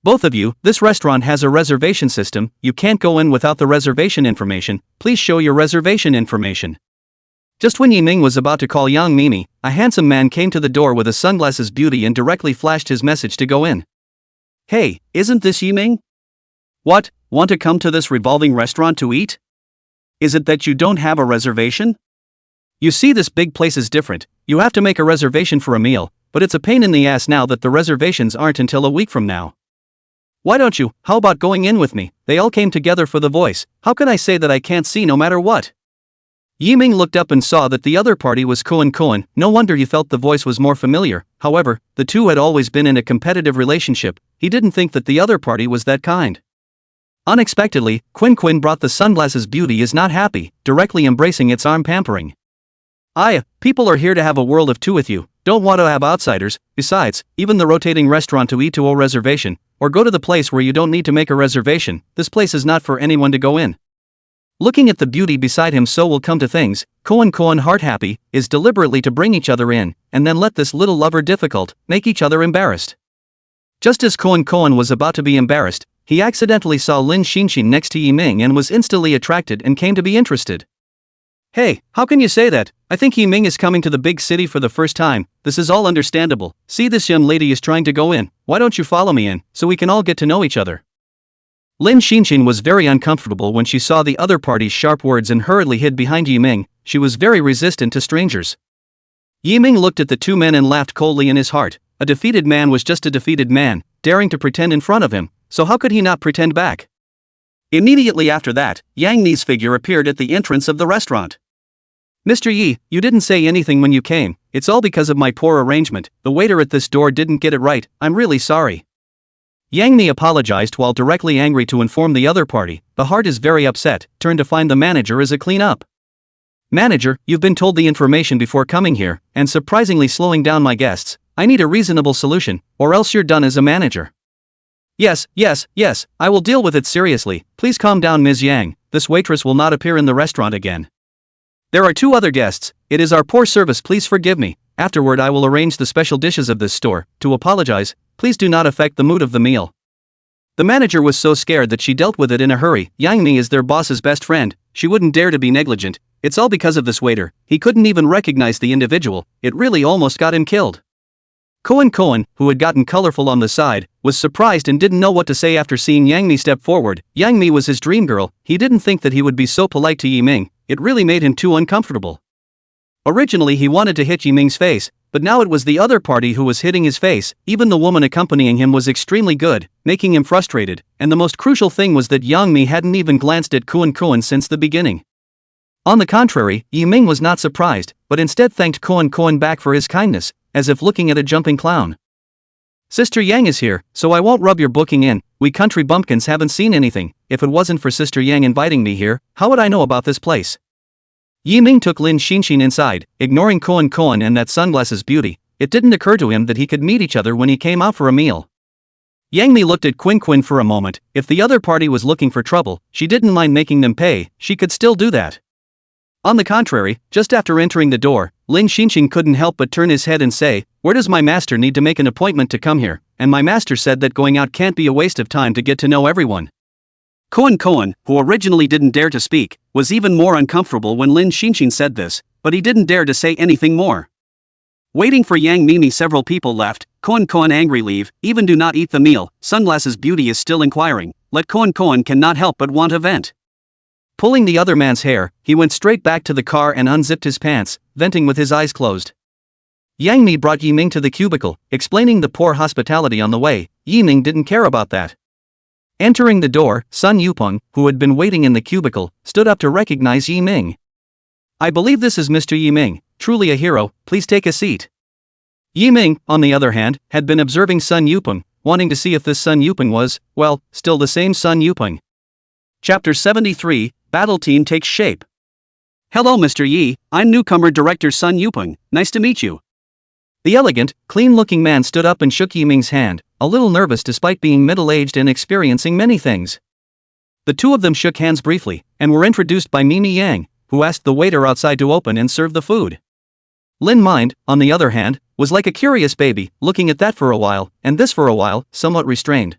Both of you, this restaurant has a reservation system. You can't go in without the reservation information. Please show your reservation information. Just when Yiming was about to call Yang Mimi, a handsome man came to the door with a sunglasses beauty and directly flashed his message to go in. Hey, isn't this Yiming? What, want to come to this revolving restaurant to eat? Is it that you don't have a reservation? You see, this big place is different. You have to make a reservation for a meal, but it's a pain in the ass now that the reservations aren't until a week from now. Why don't you, how about going in with me? They all came together for the voice. How can I say that I can't see no matter what? Yiming looked up and saw that the other party was Koen. No wonder he felt the voice was more familiar. However, the two had always been in a competitive relationship. He didn't think that the other party was that kind. Unexpectedly, Quinn brought the sunglasses beauty is not happy, directly embracing its arm pampering. People are here to have a world of two with you. Don't want to have outsiders. Besides, even the rotating restaurant to eat to a reservation, or go to the place where you don't need to make a reservation. This place is not for anyone to go in. Looking at the beauty beside him, so will come to things. Koen heart happy, is deliberately to bring each other in, and then let this little lover difficult, make each other embarrassed. Just as Koen was about to be embarrassed, he accidentally saw Lin Xinxin next to Yiming and was instantly attracted and came to be interested. Hey, how can you say that? I think Yiming is coming to the big city for the first time. This is all understandable. See, this young lady is trying to go in. Why don't you follow me in, so we can all get to know each other? Lin Xinxin was very uncomfortable when she saw the other party's sharp words and hurriedly hid behind Yiming. She was very resistant to strangers. Yiming looked at the two men and laughed coldly in his heart. A defeated man was just a defeated man, daring to pretend in front of him, so how could he not pretend back? Immediately after that, Yang Ni's figure appeared at the entrance of the restaurant. Mr. Yi, you didn't say anything when you came. It's all because of my poor arrangement. The waiter at this door didn't get it right. I'm really sorry. Yang Ni apologized while directly angry to inform the other party. The heart is very upset, turned to find the manager as a clean-up. Manager, you've been told the information before coming here, and surprisingly slowing down my guests. I need a reasonable solution, or else you're done as a manager. Yes, I will deal with it seriously. Please calm down, Ms. Yang. This waitress will not appear in the restaurant again. There are two other guests. It is our poor service, please forgive me. Afterward I will arrange the special dishes of this store. To apologize, please do not affect the mood of the meal. The manager was so scared that she dealt with it in a hurry. Yang Mi is their boss's best friend. She wouldn't dare to be negligent. It's all because of this waiter. He couldn't even recognize the individual. It really almost got him killed. Koan, who had gotten colorful on the side, was surprised and didn't know what to say after seeing Yang Mi step forward. Yang Mi was his dream girl. He didn't think that he would be so polite to Yiming. It really made him too uncomfortable. Originally he wanted to hit Yiming's face, but now it was the other party who was hitting his face. Even the woman accompanying him was extremely good, making him frustrated, and the most crucial thing was that Yang Mi hadn't even glanced at Koan since the beginning. On the contrary, Yiming was not surprised, but instead thanked Koan back for his kindness, as if looking at a jumping clown. Sister Yang is here, so I won't rub your booking in. We country bumpkins haven't seen anything. If it wasn't for Sister Yang inviting me here, how would I know about this place? Yiming took Lin Xinxin inside, ignoring Koan and that sunglasses beauty. It didn't occur to him that he could meet each other when he came out for a meal. Yang Mi looked at Quinn for a moment. If the other party was looking for trouble, she didn't mind making them pay. She could still do that. On the contrary, just after entering the door, Lin Xinxin couldn't help but turn his head and say, "Where does my master need to make an appointment to come here? And my master said that going out can't be a waste of time to get to know everyone." Koan, who originally didn't dare to speak, was even more uncomfortable when Lin Xinxin said this, but he didn't dare to say anything more. Waiting for Yang Mi, several people left. Koan angry leave, even do not eat the meal. Sunglasses beauty is still inquiring. Let Koan cannot help but want a vent. Pulling the other man's hair, he went straight back to the car and unzipped his pants, venting with his eyes closed. Yang Mi brought Yiming to the cubicle, explaining the poor hospitality on the way. Yiming didn't care about that. Entering the door, Sun Yupeng, who had been waiting in the cubicle, stood up to recognize Yiming. "I believe this is Mr. Yiming, truly a hero, please take a seat." Yiming, on the other hand, had been observing Sun Yupeng, wanting to see if this Sun Yupeng was, well, still the same Sun Yupeng. Chapter 73, Battle Team Takes Shape. "Hello Mr. Yi, I'm newcomer director Sun Yupeng, nice to meet you." The elegant, clean-looking man stood up and shook Yiming's hand, a little nervous despite being middle-aged and experiencing many things. The two of them shook hands briefly, and were introduced by Mimi Yang, who asked the waiter outside to open and serve the food. Lin Mind, on the other hand, was like a curious baby, looking at that for a while, and this for a while, somewhat restrained.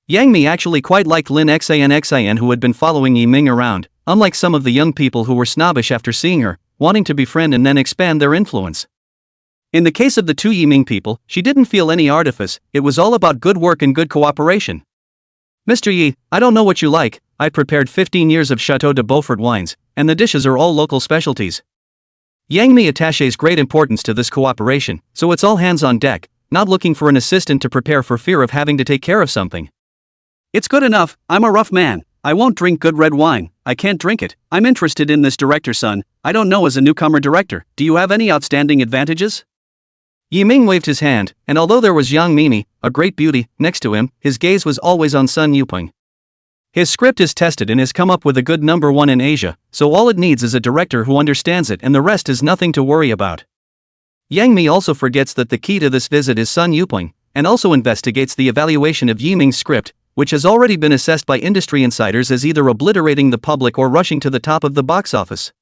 Yang Mi actually quite liked Lin Xan who had been following Yiming around, unlike some of the young people who were snobbish after seeing her, wanting to befriend and then expand their influence. In the case of the two Yiming people, she didn't feel any artifice, it was all about good work and good cooperation. "Mr. Yi, I don't know what you like, I prepared 15 years of Chateau de Beaufort wines, and the dishes are all local specialties." Yang Mi attaches great importance to this cooperation, so it's all hands on deck, not looking for an assistant to prepare for fear of having to take care of something. "It's good enough, I'm a rough man, I won't drink good red wine, I can't drink it, I'm interested in this director son, I don't know as a newcomer director, do you have any outstanding advantages?" Yiming waved his hand, and although there was Yang Mimi, a great beauty, next to him, his gaze was always on Sun Yupeng. His script is tested and has come up with a good number 1 in Asia, so all it needs is a director who understands it and the rest is nothing to worry about. Yang Mi also forgets that the key to this visit is Sun Yupeng, and also investigates the evaluation of Yiming's script, which has already been assessed by industry insiders as either obliterating the public or rushing to the top of the box office.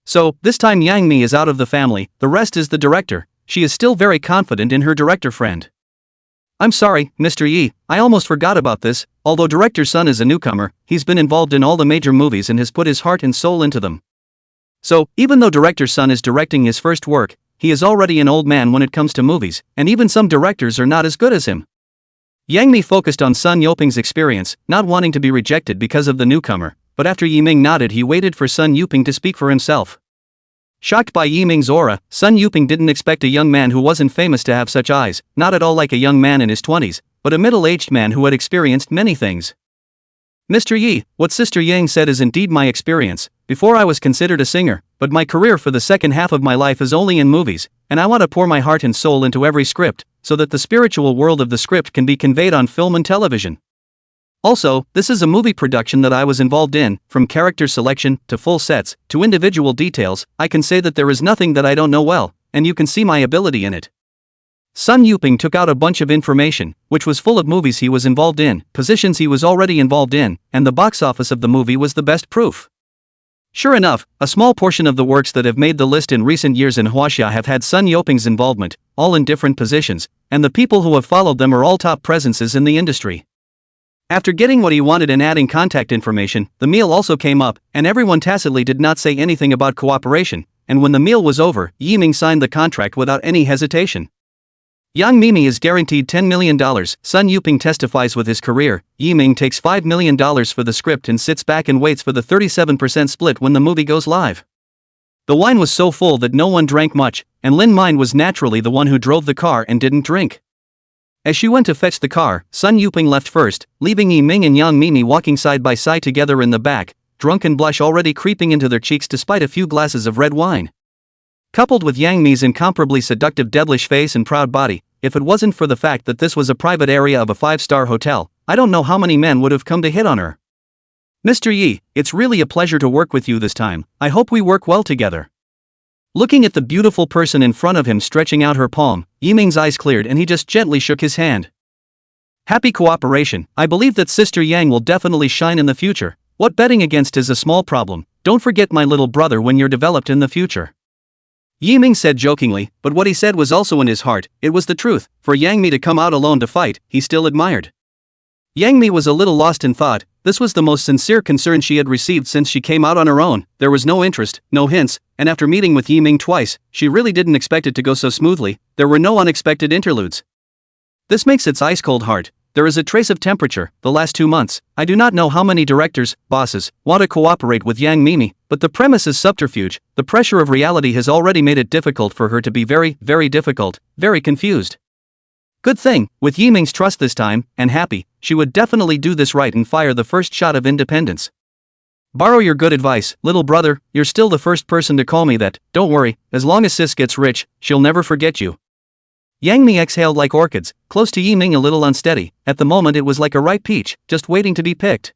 So, this time Yang Mi is out of the family, the rest is the director. She is still very confident in her director friend. "I'm sorry, Mr. Yi, I almost forgot about this, although director Sun is a newcomer, he's been involved in all the major movies and has put his heart and soul into them. So, even though director Sun is directing his first work, he is already an old man when it comes to movies, and even some directors are not as good as him." Yang Mi focused on Sun Yupeng's experience, not wanting to be rejected because of the newcomer, but after Yiming nodded he waited for Sun Yupeng to speak for himself. Shocked by Yiming's aura, Sun Yupeng didn't expect a young man who wasn't famous to have such eyes, not at all like a young man in his 20s, but a middle-aged man who had experienced many things. "Mr. Yi, what Sister Yang said is indeed my experience. Before I was considered a singer, but my career for the second half of my life is only in movies, and I want to pour my heart and soul into every script, so that the spiritual world of the script can be conveyed on film and television. Also, this is a movie production that I was involved in, from character selection, to full sets, to individual details. I can say that there is nothing that I don't know well, and you can see my ability in it." Sun Yupeng took out a bunch of information, which was full of movies he was involved in, positions he was already involved in, and the box office of the movie was the best proof. Sure enough, a small portion of the works that have made the list in recent years in Huaxia have had Sun Yupeng's involvement, all in different positions, and the people who have followed them are all top presences in the industry. After getting what he wanted and adding contact information, the meal also came up, and everyone tacitly did not say anything about cooperation, and when the meal was over, Yiming signed the contract without any hesitation. Yang Mimi is guaranteed $10 million, Sun Yuping testifies with his career. Yiming takes $5 million for the script and sits back and waits for the 37% split when the movie goes live. The wine was so full that no one drank much, and Lin Mind was naturally the one who drove the car and didn't drink. As she went to fetch the car, Sun Yuping left first, leaving Yiming and Yang Mimi walking side by side together in the back, drunken blush already creeping into their cheeks despite a few glasses of red wine. Coupled with Yang Mi's incomparably seductive devilish face and proud body, if it wasn't for the fact that this was a private area of a 5-star hotel, I don't know how many men would have come to hit on her. Mr. Yi, it's really a pleasure to work with you this time. I hope we work well together. Looking at the beautiful person in front of him stretching out her palm, Yiming's eyes cleared and he just gently shook his hand. Happy cooperation. I believe that Sister Yang will definitely shine in the future. What betting against is a small problem. Don't forget my little brother when you're developed in the future. Yiming said jokingly, but what he said was also in his heart. It was the truth. For Yang Mi to come out alone to fight, he still admired. Yang Mi was a little lost in thought. This was the most sincere concern she had received since she came out on her own. There was no interest, no hints, and after meeting with Yiming twice, she really didn't expect it to go so smoothly. There were no unexpected interludes. This makes its ice-cold heart. There is a trace of temperature. The last 2 months, I do not know how many directors, bosses, want to cooperate with Yang Mimi, but the premise is subterfuge. The pressure of reality has already made it difficult for her to be very, very difficult, very confused. Good thing, with Yiming's trust this time, and happy, she would definitely do this right and fire the first shot of independence. Borrow your good advice, little brother, you're still the first person to call me that. Don't worry, as long as sis gets rich, she'll never forget you. Yang Mi exhaled like orchids, close to Yiming a little unsteady. At the moment it was like a ripe peach, just waiting to be picked.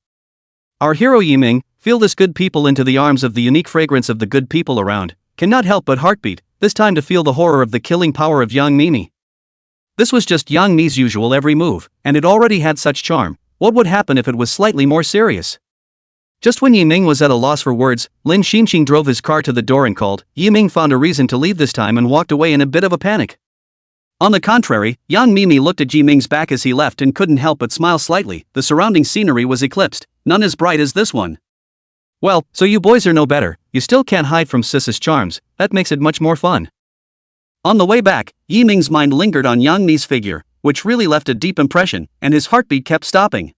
Our hero Yiming, feel this good people into the arms of the unique fragrance of the good people around, cannot help but heartbeat, this time to feel the horror of the killing power of Yang Mimi. This was just Yang Mi's usual every move, and it already had such charm. What would happen if it was slightly more serious? Just when Yiming was at a loss for words, Lin Xinxing drove his car to the door and called. Yiming found a reason to leave this time and walked away in a bit of a panic. On the contrary, Yang Mimi looked at Yiming's back as he left and couldn't help but smile slightly. The surrounding scenery was eclipsed, none as bright as this one. Well, so you boys are no better, you still can't hide from Sis's charms, that makes it much more fun. On the way back, Yiming's mind lingered on Yang Mi's figure, which really left a deep impression, and his heartbeat kept stopping.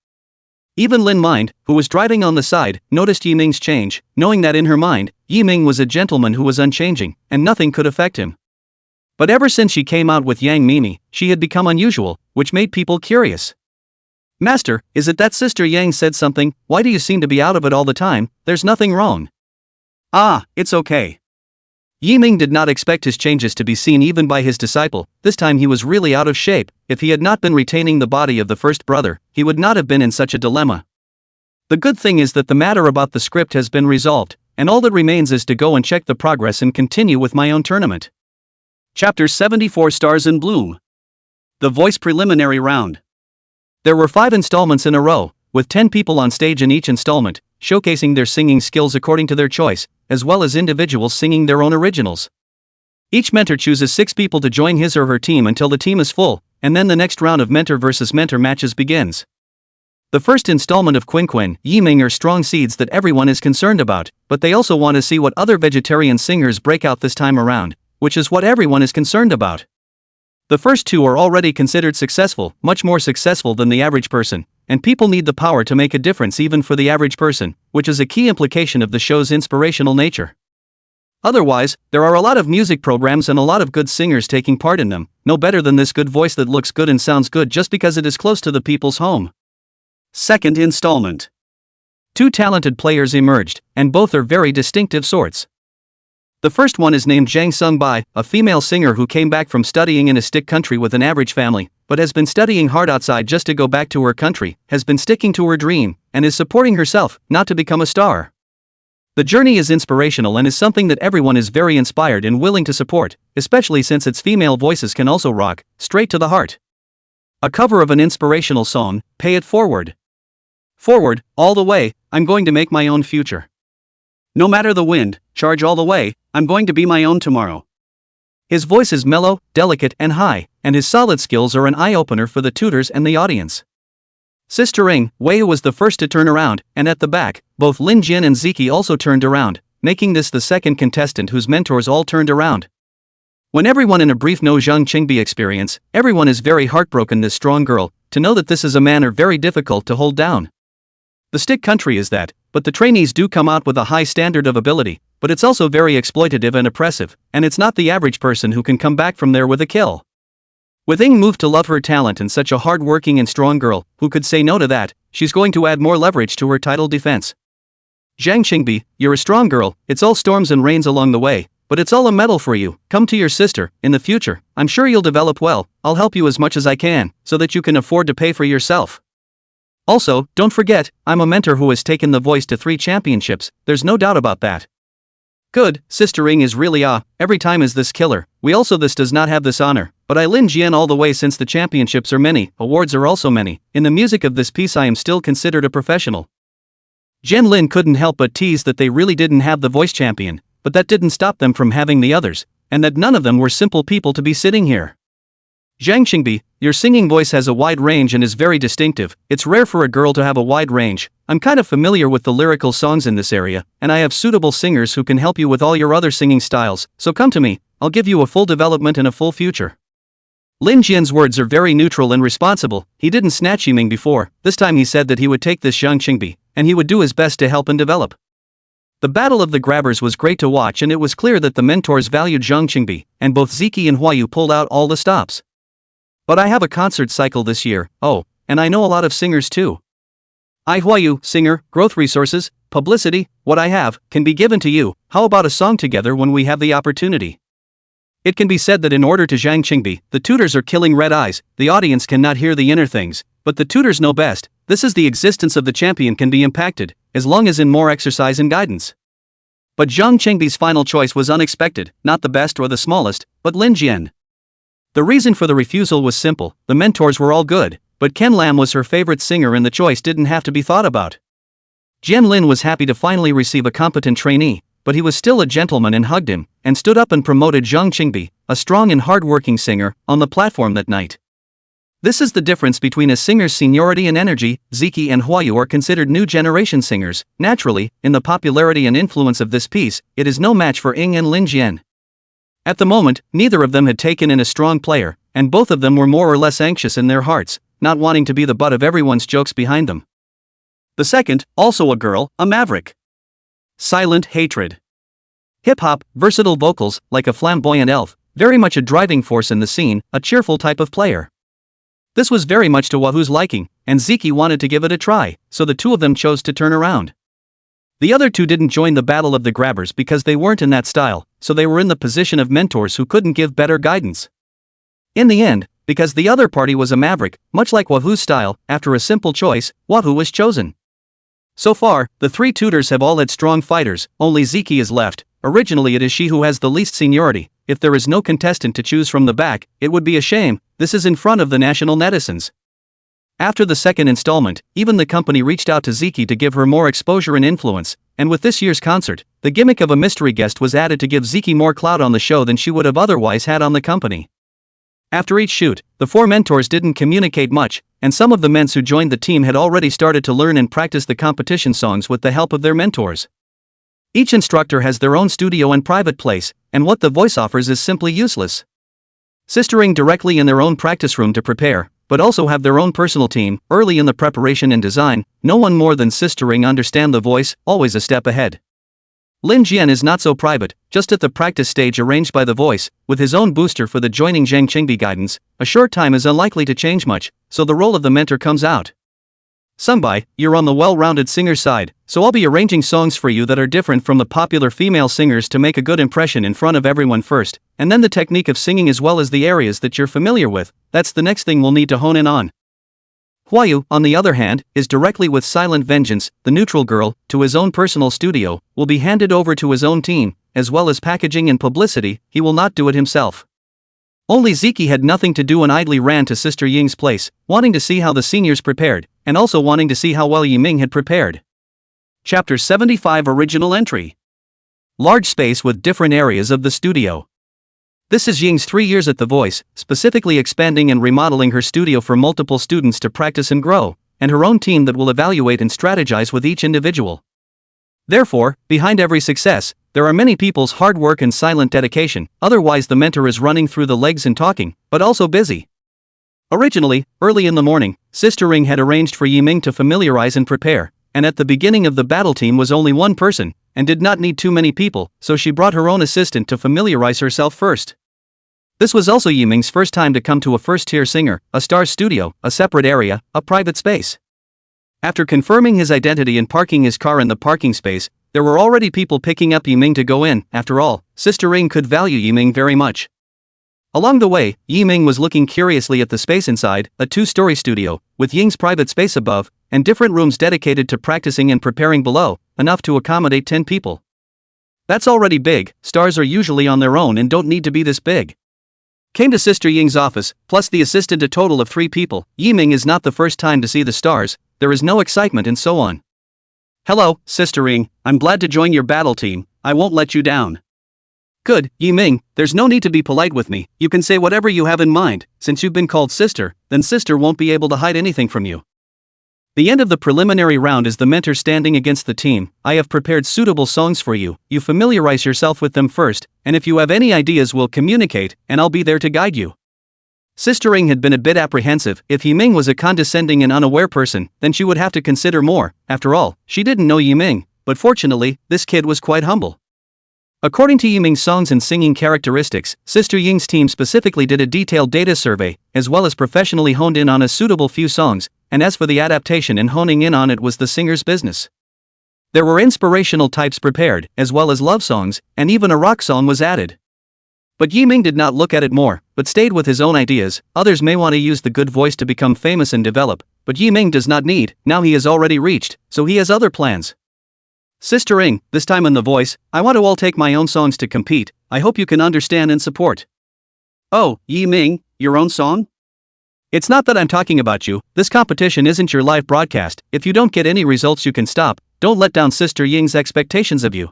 Even Lin Mind, who was driving on the side, noticed Yiming's change, knowing that in her mind, Yiming was a gentleman who was unchanging, and nothing could affect him. But ever since she came out with Yang Mimi, she had become unusual, which made people curious. Master, is it that Sister Yang said something? Why do you seem to be out of it all the time? There's nothing wrong. Ah, it's okay. Yiming did not expect his changes to be seen even by his disciple. This time he was really out of shape. If he had not been retaining the body of the first brother, he would not have been in such a dilemma. The good thing is that the matter about the script has been resolved, and all that remains is to go and check the progress and continue with my own tournament. Chapter 74 Stars in Bloom. The Voice Preliminary Round. There were 5 installments in a row, with 10 people on stage in each installment, showcasing their singing skills according to their choice, as well as individuals singing their own originals. Each mentor chooses 6 people to join his or her team until the team is full, and then the next round of mentor versus mentor matches begins. The first installment of Quinquin, Yiming are strong seeds that everyone is concerned about, but they also want to see what other vegetarian singers break out this time around, which is what everyone is concerned about. The first 2 are already considered successful, much more successful than the average person, and people need the power to make a difference even for the average person, which is a key implication of the show's inspirational nature. Otherwise, there are a lot of music programs and a lot of good singers taking part in them, no better than this good voice that looks good and sounds good just because it is close to the people's home. Second installment. 2 talented players emerged, and both are very distinctive sorts. The first one is named Zhang Sungbai, a female singer who came back from studying in a stick country with an average family, but has been studying hard outside just to go back to her country, has been sticking to her dream, and is supporting herself, not to become a star. The journey is inspirational and is something that everyone is very inspired and willing to support, especially since its female voices can also rock, straight to the heart. A cover of an inspirational song, Pay It Forward. Forward, all the way, I'm going to make my own future. No matter the wind, charge all the way, I'm going to be my own tomorrow. His voice is mellow, delicate and high, and his solid skills are an eye-opener for the tutors and the audience. Sister Ing, Wei was the first to turn around, and at the back, both Lin Jin and Ziki also turned around, making this the second contestant whose mentors all turned around. When everyone in a brief no Zhang Qingbi experience, everyone is very heartbroken this strong girl, to know that this is a manner very difficult to hold down. The stick country is that, but the trainees do come out with a high standard of ability, but it's also very exploitative and oppressive, and it's not the average person who can come back from there with a kill. With Ying moved to love her talent and such a hard-working and strong girl, who could say no to that, she's going to add more leverage to her title defense. Zhang Qingbi, you're a strong girl, it's all storms and rains along the way, but it's all a medal for you. Come to your sister, in the future, I'm sure you'll develop well, I'll help you as much as I can, so that you can afford to pay for yourself. Also, don't forget, I'm a mentor who has taken the voice to 3 championships, there's no doubt about that. Good, Sister Ying is really every time is this killer, we also this does not have this honor, but I Lin Jian all the way since the championships are many, awards are also many, in the music of this piece I am still considered a professional. Jian Lin couldn't help but tease that they really didn't have the voice champion, but that didn't stop them from having the others, and that none of them were simple people to be sitting here. Zhang Qingbi, your singing voice has a wide range and is very distinctive, it's rare for a girl to have a wide range, I'm kind of familiar with the lyrical songs in this area, and I have suitable singers who can help you with all your other singing styles, so come to me, I'll give you a full development and a full future. Lin Jian's words are very neutral and responsible, he didn't snatch Yiming before, this time he said that he would take this Zhang Qingbi, and he would do his best to help and develop. The battle of the grabbers was great to watch and it was clear that the mentors valued Zhang Qingbi, and both Ziki and Huayu pulled out all the stops. But I have a concert cycle this year, and I know a lot of singers too. Huayu, singer, growth resources, publicity, what I have, can be given to you, how about a song together when we have the opportunity? It can be said that in order to Zhang Qingbi, the tutors are killing red eyes, the audience cannot hear the inner things, but the tutors know best, this is the existence of the champion can be impacted, as long as in more exercise and guidance. But Zhang Qingbi's final choice was unexpected, not the best or the smallest, but Lin Jian. The reason for the refusal was simple, the mentors were all good, but Ken Lam was her favorite singer and the choice didn't have to be thought about. Jian Lin was happy to finally receive a competent trainee, but he was still a gentleman and hugged him, and stood up and promoted Zhang Qingbi, a strong and hard-working singer, on the platform that night. This is the difference between a singer's seniority and energy. Ziki and Huayu are considered new generation singers, naturally, in the popularity and influence of this piece, it is no match for Ying and Lin Jian. At the moment, neither of them had taken in a strong player, and both of them were more or less anxious in their hearts, not wanting to be the butt of everyone's jokes behind them. The second, also a girl, a maverick. Silent hatred. Hip-hop, versatile vocals, like a flamboyant elf, very much a driving force in the scene, a cheerful type of player. This was very much to Wahu's liking, and Ziki wanted to give it a try, so the two of them chose to turn around. The other two didn't join the battle of the grabbers because they weren't in that style, so they were in the position of mentors who couldn't give better guidance. In the end, because the other party was a maverick, much like Wahu's style, after a simple choice, Wahu was chosen. So far, the 3 tutors have all had strong fighters, only Ziki is left. Originally it is she who has the least seniority, if there is no contestant to choose from the back, it would be a shame, this is in front of the national netizens. After the second installment, even the company reached out to Ziki to give her more exposure and influence, and with this year's concert, the gimmick of a mystery guest was added to give Ziki more clout on the show than she would have otherwise had on the company. After each shoot, the 4 mentors didn't communicate much, and some of the men who joined the team had already started to learn and practice the competition songs with the help of their mentors. Each instructor has their own studio and private place, and what the voice offers is simply useless. Sistering directly in their own practice room to prepare, but also have their own personal team, early in the preparation and design, no one more than sistering understand the voice, always a step ahead. Lin Jian is not so private, just at the practice stage arranged by the voice, with his own booster for the joining Zhang Qingbi guidance, a short time is unlikely to change much, so the role of the mentor comes out. Sungbai, you're on the well-rounded singer side, so I'll be arranging songs for you that are different from the popular female singers to make a good impression in front of everyone first, and then the technique of singing as well as the areas that you're familiar with, that's the next thing we'll need to hone in on. Huayu, on the other hand, is directly with Silent Vengeance, the neutral girl, to his own personal studio, will be handed over to his own team, as well as packaging and publicity, he will not do it himself. Only Ziki had nothing to do and idly ran to Sister Ying's place, wanting to see how the seniors prepared, and also wanting to see how well Yiming had prepared. Chapter 75 Original Entry. Large space with different areas of the studio. This is Ying's 3 years at The Voice, specifically expanding and remodeling her studio for multiple students to practice and grow, and her own team that will evaluate and strategize with each individual. Therefore, behind every success, there are many people's hard work and silent dedication, otherwise the mentor is running through the legs and talking, but also busy. Originally, early in the morning, Sister Ring had arranged for Yiming to familiarize and prepare, and at the beginning of the battle team was only one person, and did not need too many people, so she brought her own assistant to familiarize herself first. This was also Yiming's first time to come to a first-tier singer, a star's studio, a separate area, a private space. After confirming his identity and parking his car in the parking space, there were already people picking up Yiming to go in. After all, Sister Ring could value Yiming very much. Along the way, Yiming was looking curiously at the space inside, a two-story studio, with Ying's private space above, and different rooms dedicated to practicing and preparing below, enough to accommodate 10 people. That's already big. Stars are usually on their own and don't need to be this big. Came to Sister Ying's office, plus the assistant, a total of 3 people. Yiming is not the first time to see the stars, there is no excitement and so on. Hello, Sister Ring, I'm glad to join your battle team, I won't let you down. Good, Yiming, there's no need to be polite with me, you can say whatever you have in mind, since you've been called sister, then sister won't be able to hide anything from you. The end of the preliminary round is the mentor standing against the team. I have prepared suitable songs for you, you familiarize yourself with them first, and if you have any ideas we'll communicate, and I'll be there to guide you. Sister Ring had been a bit apprehensive. If Yiming was a condescending and unaware person, then she would have to consider more. After all, she didn't know Yiming, but fortunately, this kid was quite humble. According to Yiming's songs and singing characteristics, Sister Ying's team specifically did a detailed data survey, as well as professionally honed in on a suitable few songs, and as for the adaptation and honing in on it was the singer's business. There were inspirational types prepared, as well as love songs, and even a rock song was added. But Yiming did not look at it more, but stayed with his own ideas. Others may want to use the good voice to become famous and develop, but Yiming does not need, now he has already reached, so he has other plans. Sister Ring, this time in the voice, I want to all take my own songs to compete, I hope you can understand and support. Oh, Yiming, your own song? It's not that I'm talking about you, this competition isn't your live broadcast, if you don't get any results you can stop, don't let down Sister Ying's expectations of you.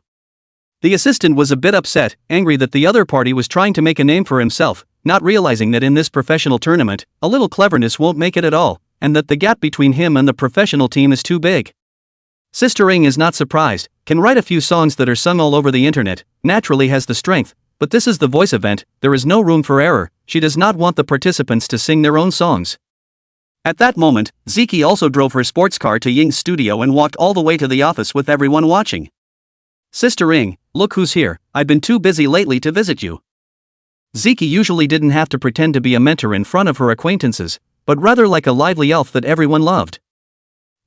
The assistant was a bit upset, angry that the other party was trying to make a name for himself, not realizing that in this professional tournament, a little cleverness won't make it at all, and that the gap between him and the professional team is too big. Sister Ring is not surprised, can write a few songs that are sung all over the internet, naturally has the strength, but this is the voice event, there is no room for error, she does not want the participants to sing their own songs. At that moment, Ziki also drove her sports car to Ying's studio and walked all the way to the office with everyone watching. Sister Ring, look who's here, I've been too busy lately to visit you. Ziki usually didn't have to pretend to be a mentor in front of her acquaintances, but rather like a lively elf that everyone loved.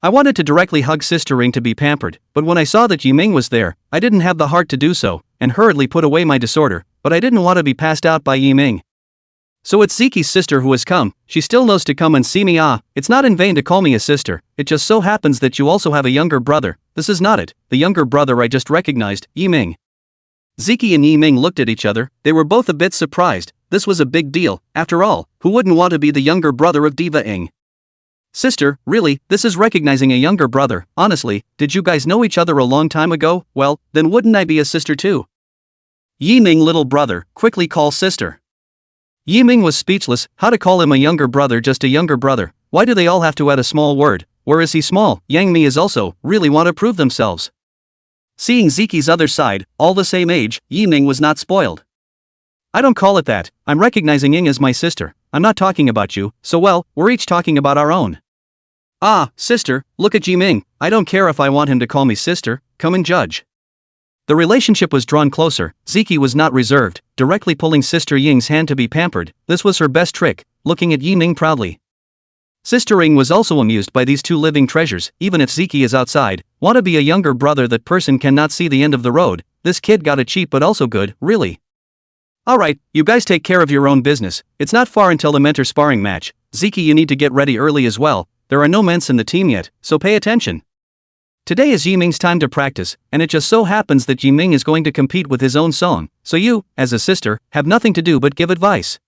I wanted to directly hug Sister Ring to be pampered, but when I saw that Yiming was there, I didn't have the heart to do so, and hurriedly put away my disorder, but I didn't want to be passed out by Yiming. So it's Ziki's sister who has come, she still knows to come and see me. It's not in vain to call me a sister, it just so happens that you also have a younger brother, this is not it, the younger brother I just recognized, Yiming. Ziki and Yiming looked at each other, they were both a bit surprised, this was a big deal, after all, who wouldn't want to be the younger brother of Diva Ing? Sister, really, this is recognizing a younger brother, honestly, did you guys know each other a long time ago? Well, then wouldn't I be a sister too? Yiming little brother, quickly call sister. Yiming was speechless, how to call him a younger brother, just a younger brother, why do they all have to add a small word, where is he small? Yang Mi is also, really want to prove themselves. Seeing Ziki's other side, all the same age, Yiming was not spoiled. I don't call it that, I'm recognizing Ying as my sister, I'm not talking about you, so well, we're each talking about our own. Ah, sister, look at Yiming, I don't care if I want him to call me sister, come and judge. The relationship was drawn closer, Ziki was not reserved, directly pulling Sister Ying's hand to be pampered, this was her best trick, looking at Yiming proudly. Sister Ying was also amused by these two living treasures, even if Ziki is outside, want to be a younger brother that person cannot see the end of the road, this kid got it cheap but also good, really. Alright, you guys take care of your own business, it's not far until the mentor sparring match, Ziki you need to get ready early as well, there are no ments in the team yet, so pay attention. Today is Yiming's time to practice, and it just so happens that Yiming is going to compete with his own song, so you, as a sister, have nothing to do but give advice.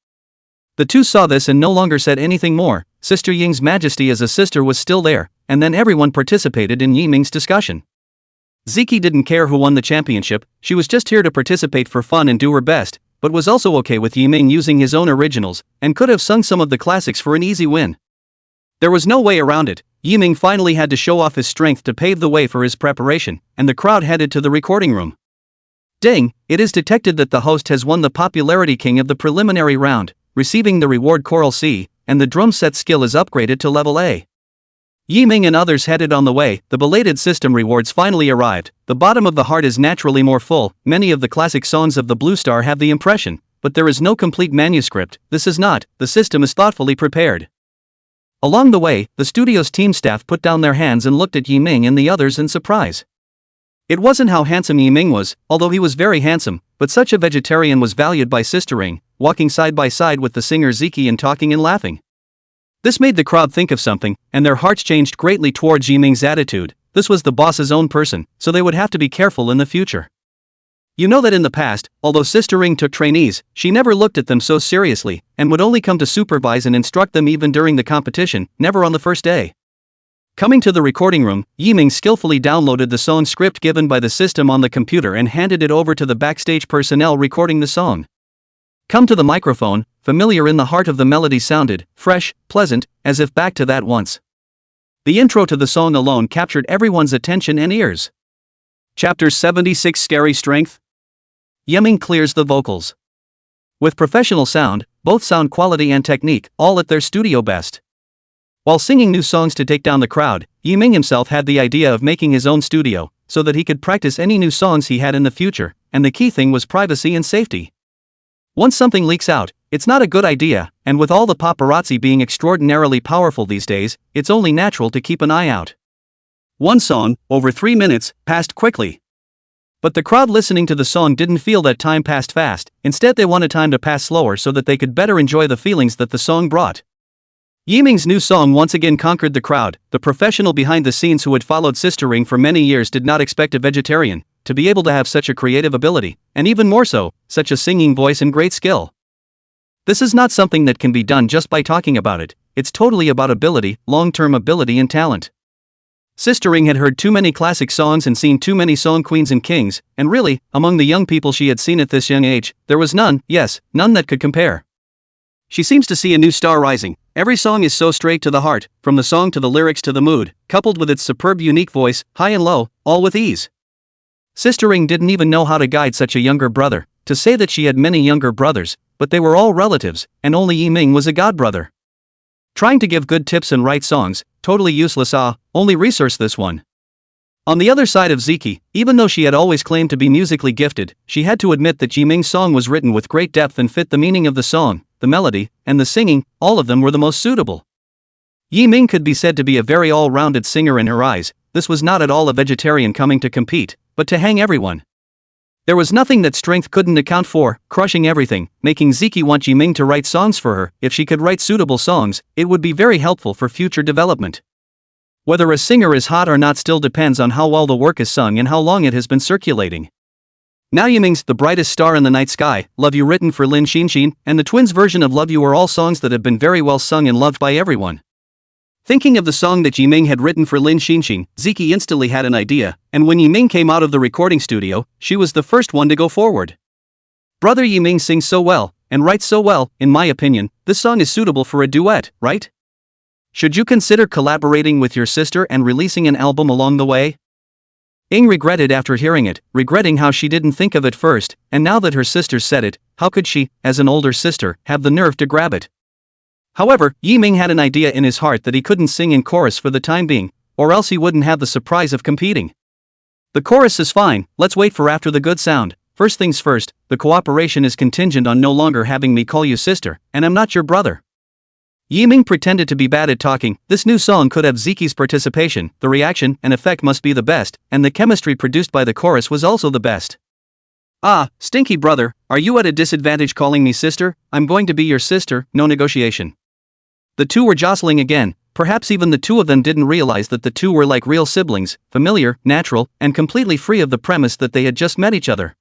The two saw this and no longer said anything more, Sister Ying's majesty as a sister was still there, and then everyone participated in Yiming's discussion. Ziki didn't care who won the championship, she was just here to participate for fun and do her best, but was also okay with Yiming using his own originals, and could have sung some of the classics for an easy win. There was no way around it, Yiming finally had to show off his strength to pave the way for his preparation, and the crowd headed to the recording room. Ding! It is detected that the host has won the popularity king of the preliminary round, receiving the reward Choral C, and the drum set skill is upgraded to level A. Yiming and others headed on the way. The belated system rewards finally arrived. The bottom of the heart is naturally more full. Many of the classic songs of the Blue Star have the impression, but there is no complete manuscript. This is not. The system is thoughtfully prepared. Along the way, the studio's team staff put down their hands and looked at Yiming and the others in surprise. It wasn't how handsome Yiming was, although he was very handsome, but such a vegetarian was valued by Sister Ring, walking side by side with the singer Ziki and talking and laughing. This made the crowd think of something, and their hearts changed greatly towards Yiming's attitude. This was the boss's own person, so they would have to be careful in the future. You know that in the past, although Sister Ring took trainees, she never looked at them so seriously, and would only come to supervise and instruct them even during the competition, never on the first day. Coming to the recording room, Yiming skillfully downloaded the song script given by the system on the computer and handed it over to the backstage personnel recording the song. Come to the microphone, familiar in the heart of the melody sounded, fresh, pleasant, as if back to that once. The intro to the song alone captured everyone's attention and ears. Chapter 76 Scary Strength. Yiming clears the vocals. With professional sound, both sound quality and technique, all at their studio best. While singing new songs to take down the crowd, Yiming himself had the idea of making his own studio, so that he could practice any new songs he had in the future, and the key thing was privacy and safety. Once something leaks out, it's not a good idea, and with all the paparazzi being extraordinarily powerful these days, it's only natural to keep an eye out. One song, over 3 minutes, passed quickly. But the crowd listening to the song didn't feel that time passed fast. Instead they wanted time to pass slower so that they could better enjoy the feelings that the song brought. Yiming's new song once again conquered the crowd. The professional behind the scenes who had followed Sister Ring for many years did not expect a vegetarian to be able to have such a creative ability, and even more so, such a singing voice and great skill. This is not something that can be done just by talking about it. It's totally about ability, long-term ability and talent. Sister Ring had heard too many classic songs and seen too many song queens and kings, and really, among the young people she had seen at this young age, there was none, yes, none that could compare. She seems to see a new star rising. Every song is so straight to the heart, from the song to the lyrics to the mood, coupled with its superb unique voice, high and low, all with ease. Sister Ring didn't even know how to guide such a younger brother. To say that she had many younger brothers, but they were all relatives, and only Yiming was a godbrother. Trying to give good tips and write songs, totally useless. Only resource this one. On the other side of Ziki, even though she had always claimed to be musically gifted, she had to admit that Yiming's song was written with great depth and fit the meaning of the song, the melody, and the singing, all of them were the most suitable. Yiming could be said to be a very all-rounded singer in her eyes. This was not at all a vegetarian coming to compete, but to hang everyone. There was nothing that strength couldn't account for, crushing everything, making Ziki want Yiming to write songs for her. If she could write suitable songs, it would be very helpful for future development. Whether a singer is hot or not still depends on how well the work is sung and how long it has been circulating. Now Yiming's The Brightest Star in the Night Sky, Love You written for Lin Xinxin, and the twins' version of Love You are all songs that have been very well sung and loved by everyone. Thinking of the song that Yiming had written for Lin Xinxin, Ziki instantly had an idea, and when Yiming came out of the recording studio, she was the first one to go forward. Brother Yiming sings so well, and writes so well, in my opinion, this song is suitable for a duet, right? Should you consider collaborating with your sister and releasing an album along the way? Ing regretted after hearing it, regretting how she didn't think of it first, and now that her sister said it, how could she, as an older sister, have the nerve to grab it? However, Yiming had an idea in his heart that he couldn't sing in chorus for the time being, or else he wouldn't have the surprise of competing. The chorus is fine, let's wait for after the good sound. First things first, the cooperation is contingent on no longer having me call you sister, and I'm not your brother. Yiming pretended to be bad at talking. This new song could have Ziki's participation, the reaction and effect must be the best, and the chemistry produced by the chorus was also the best. Ah, stinky brother, are you at a disadvantage calling me sister? I'm going to be your sister, no negotiation. The two were jostling again. Perhaps even the two of them didn't realize that the two were like real siblings, familiar, natural, and completely free of the premise that they had just met each other.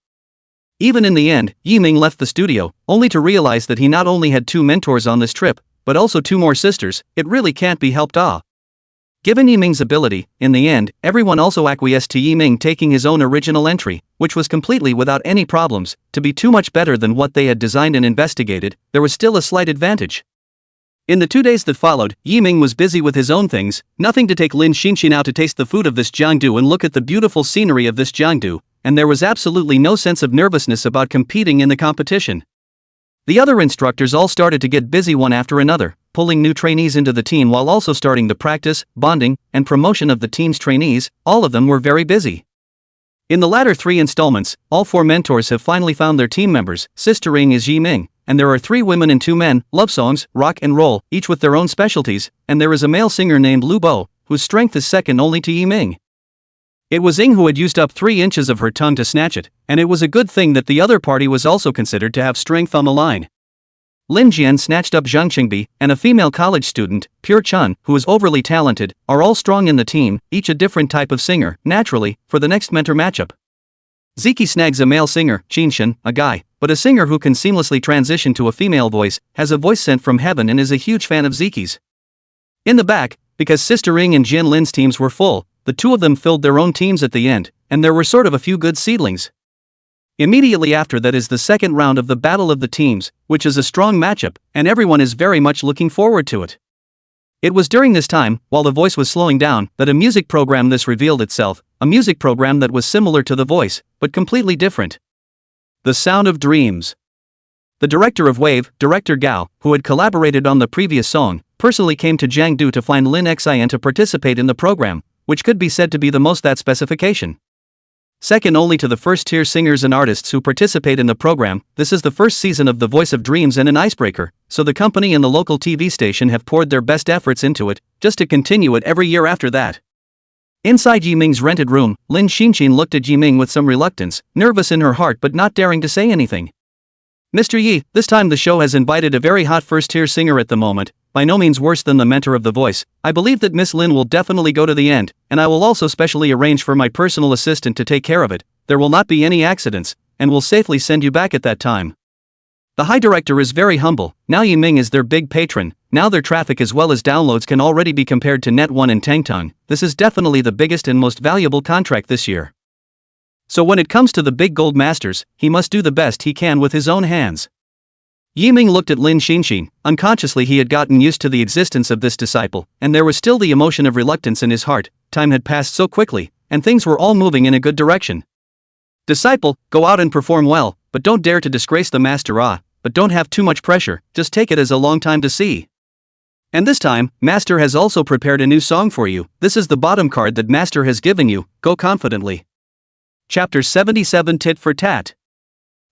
Even in the end, Yiming left the studio, only to realize that he not only had two mentors on this trip, but also two more sisters. It really can't be helped. Given Yiming's ability, in the end, everyone also acquiesced to Yiming taking his own original entry, which was completely without any problems, to be too much better than what they had designed and investigated. There was still a slight advantage. In the 2 days that followed, Yiming was busy with his own things, nothing to take Lin Xinxin out to taste the food of this Jiangdu and look at the beautiful scenery of this Jiangdu, and there was absolutely no sense of nervousness about competing in the competition. The other instructors all started to get busy one after another, pulling new trainees into the team while also starting the practice, bonding, and promotion of the team's trainees. All of them were very busy. In the latter 3 installments, all 4 mentors have finally found their team members. Sister Ring is Yiming, and there are 3 women and 2 men, love songs, rock and roll, each with their own specialties, and there is a male singer named Lu Bo, whose strength is second only to Yiming. It was Ying who had used up 3 inches of her tongue to snatch it, and it was a good thing that the other party was also considered to have strength on the line. Lin Jian snatched up Zhang Qingbi, and a female college student, Pure Chun, who is overly talented, are all strong in the team, each a different type of singer, naturally, for the next mentor matchup. Ziki snags a male singer, Qinshan, a guy, but a singer who can seamlessly transition to a female voice, has a voice sent from heaven and is a huge fan of Ziki's. In the back, because Sister Ring and Jin Lin's teams were full, the 2 of them filled their own teams at the end, and there were sort of a few good seedlings. Immediately after that is the second round of the Battle of the Teams, which is a strong matchup, and everyone is very much looking forward to it. It was during this time, while the voice was slowing down, that a music program this revealed itself, a music program that was similar to the voice, but completely different. The Sound of Dreams. The director of Wave, Director Gao, who had collaborated on the previous song, personally came to Jiangdu to find Lin Xian to participate in the program, which could be said to be the most that specification. Second only to the first-tier singers and artists who participate in the program, this is the first season of The Voice of Dreams and an icebreaker, so the company and the local TV station have poured their best efforts into it, just to continue it every year after that. Inside Yiming's rented room, Lin Xinxin looked at Yiming with some reluctance, nervous in her heart but not daring to say anything. Mr. Yi, this time the show has invited a very hot first-tier singer at the moment, by no means worse than the mentor of The Voice. I believe that Miss Lin will definitely go to the end, and I will also specially arrange for my personal assistant to take care of it. There will not be any accidents, and will safely send you back at that time. The High Director is very humble. Now Yiming is their big patron. Now their traffic as well as downloads can already be compared to Net1 and Tangtong. This is definitely the biggest and most valuable contract this year. So when it comes to the big gold masters, he must do the best he can with his own hands. Yiming looked at Lin Xinxin. Unconsciously he had gotten used to the existence of this disciple, and there was still the emotion of reluctance in his heart. Time had passed so quickly, and things were all moving in a good direction. Disciple, go out and perform well, but don't dare to disgrace the master. But don't have too much pressure, just take it as a long time to see. And this time, Master has also prepared a new song for you. This is the bottom card that Master has given you. Go confidently. Chapter 77 Tit for Tat.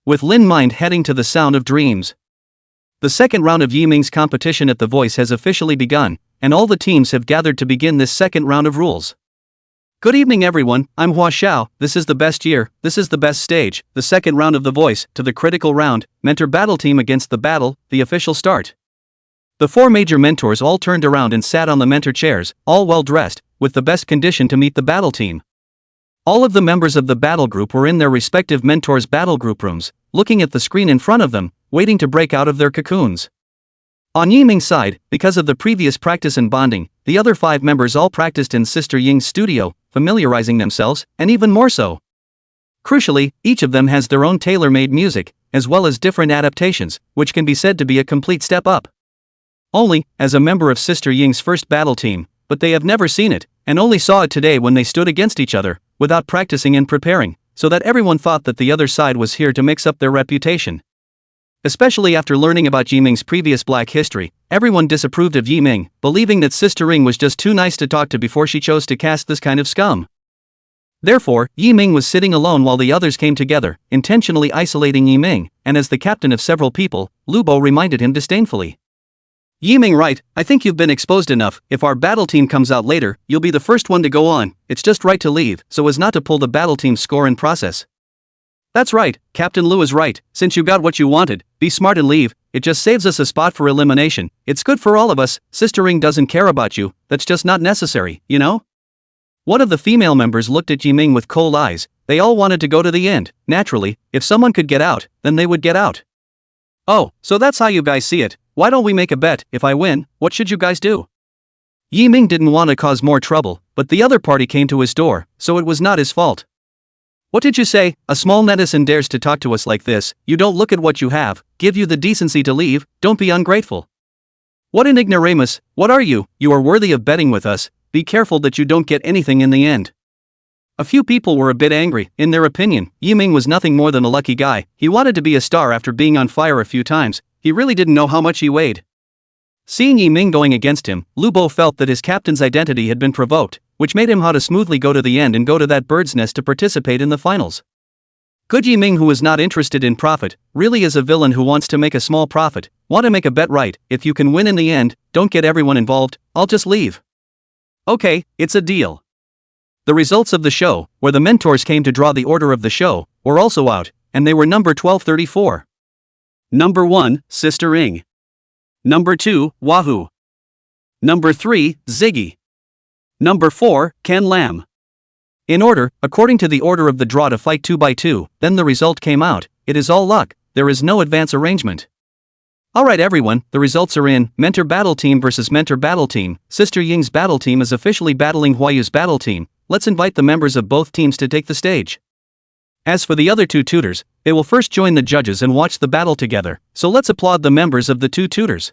With Lin Mind heading to the Sound of Dreams. The second round of Yiming's competition at The Voice has officially begun, and all the teams have gathered to begin this second round of rules. Good evening everyone, I'm Hua Xiao. This is the best year, this is the best stage, the second round of The Voice, to the critical round, mentor battle team against the battle, the official start. The 4 major mentors all turned around and sat on the mentor chairs, all well dressed, with the best condition to meet the battle team. All of the members of the battle group were in their respective mentors' battle group rooms, looking at the screen in front of them, waiting to break out of their cocoons. On Yiming's side, because of the previous practice and bonding, the other 5 members all practiced in Sister Ying's studio, familiarizing themselves, and even more so. Crucially, each of them has their own tailor-made music, as well as different adaptations, which can be said to be a complete step up. Only, as a member of Sister Ying's first battle team, but they have never seen it, and only saw it today when they stood against each other, without practicing and preparing, so that everyone thought that the other side was here to mix up their reputation. Especially after learning about Yiming's previous black history, everyone disapproved of Yiming, believing that Sister Ring was just too nice to talk to before she chose to cast this kind of scum. Therefore, Yiming was sitting alone while the others came together, intentionally isolating Yiming, and as the captain of several people, Lu Bo reminded him disdainfully. Yiming, right, I think you've been exposed enough. If our battle team comes out later, you'll be the first one to go on. It's just right to leave, so as not to pull the battle team's score in process. That's right, Captain Lu is right. Since you got what you wanted, be smart and leave. It just saves us a spot for elimination. It's good for all of us. Sister Ring doesn't care about you. That's just not necessary, you know? One of the female members looked at Yiming with cold eyes. They all wanted to go to the end. Naturally, if someone could get out, then they would get out. Oh, so that's how you guys see it. Why don't we make a bet? If I win, what should you guys do? Yiming didn't want to cause more trouble, but the other party came to his door, so it was not his fault. What did you say? A small netizen dares to talk to us like this. You don't look at what you have, give you the decency to leave, don't be ungrateful. What an ignoramus, what are you? You are worthy of betting with us, be careful that you don't get anything in the end. A few people were a bit angry. In their opinion, Yiming was nothing more than a lucky guy. He wanted to be a star after being on fire a few times. He really didn't know how much he weighed. Seeing Yiming going against him, Lu Bo felt that his captain's identity had been provoked, which made him how to smoothly go to the end and go to that bird's nest to participate in the finals. Good Yiming, who is not interested in profit, really is a villain who wants to make a small profit. Want to make a bet, right? If you can win in the end, don't get everyone involved, I'll just leave. Okay, it's a deal. The results of the show, where the mentors came to draw the order of the show, were also out, and they were number 1234. Number 1, Sister Ing. Number 2, Wahoo. Number 3, Ziggy. Number 4, Ken Lam. In order, according to the order of the draw to fight 2 by 2, then the result came out. It is all luck, there is no advance arrangement. Alright everyone, the results are in. Mentor Battle Team versus Mentor Battle Team. Sister Ying's battle team is officially battling Huayu's battle team. Let's invite the members of both teams to take the stage. As for the other two tutors, they will first join the judges and watch the battle together, so let's applaud the members of the two tutors.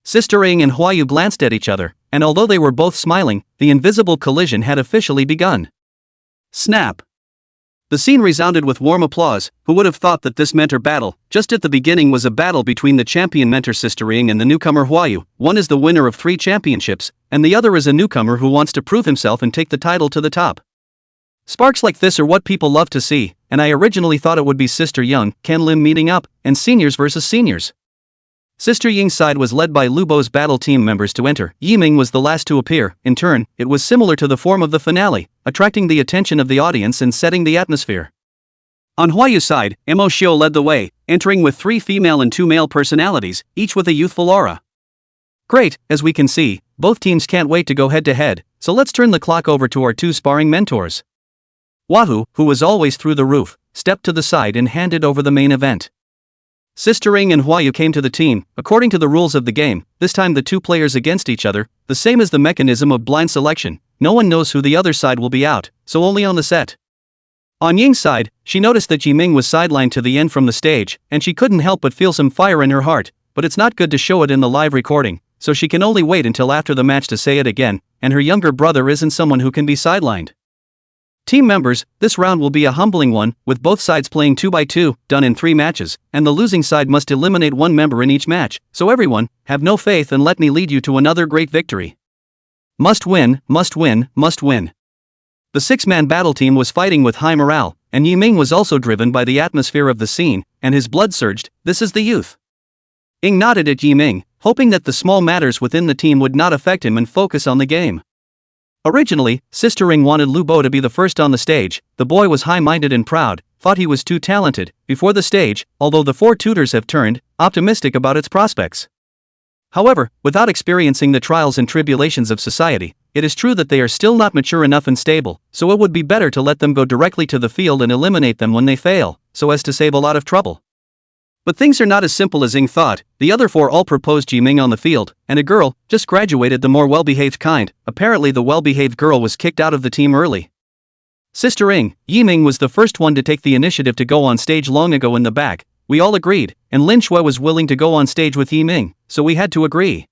Sister Ing and Huayu glanced at each other, and although they were both smiling, the invisible collision had officially begun. Snap! The scene resounded with warm applause. Who would have thought that this mentor battle, just at the beginning, was a battle between the champion mentor Sister Ing and the newcomer Huayu. One is the winner of 3 championships, and the other is a newcomer who wants to prove himself and take the title to the top. Sparks like this are what people love to see, and I originally thought it would be Sister Young, Ken Lim meeting up, and seniors versus seniors. Sister Ying's side was led by Lu Bo's battle team members to enter. Yiming was the last to appear. In turn, it was similar to the form of the finale, attracting the attention of the audience and setting the atmosphere. On Huayu's side, Mo Xiu led the way, entering with 3 female and 2 male personalities, each with a youthful aura. Great, as we can see, both teams can't wait to go head to head, so let's turn the clock over to our 2 sparring mentors. Wahoo, who was always through the roof, stepped to the side and handed over the main event. Sister Ing and Huayu came to the team. According to the rules of the game, this time the 2 players against each other, the same as the mechanism of blind selection. No one knows who the other side will be out, so only on the set. On Ying's side, she noticed that Yiming was sidelined to the end from the stage, and she couldn't help but feel some fire in her heart, but it's not good to show it in the live recording, so she can only wait until after the match to say it again, and her younger brother isn't someone who can be sidelined. Team members, this round will be a humbling one, with both sides playing 2 by 2, done in 3 matches, and the losing side must eliminate 1 member in each match, so everyone, have no faith and let me lead you to another great victory. Must win, must win, must win. The 6-man battle team was fighting with high morale, and Yiming was also driven by the atmosphere of the scene, and his blood surged. This is the youth. Ing nodded at Yiming, hoping that the small matters within the team would not affect him and focus on the game. Originally, Sister Ing wanted Lu Bo to be the first on the stage. The boy was high-minded and proud, thought he was too talented. Before the stage, although the 4 tutors have turned optimistic about its prospects. However, without experiencing the trials and tribulations of society, it is true that they are still not mature enough and stable, so it would be better to let them go directly to the field and eliminate them when they fail, so as to save a lot of trouble. But things are not as simple as Ing thought. The other 4 all proposed Yiming on the field, and a girl, just graduated, the more well-behaved kind. Apparently the well-behaved girl was kicked out of the team early. Sister Ing, Yiming was the first one to take the initiative to go on stage long ago in the back. We all agreed, and Lin Shui was willing to go on stage with Yiming, so we had to agree.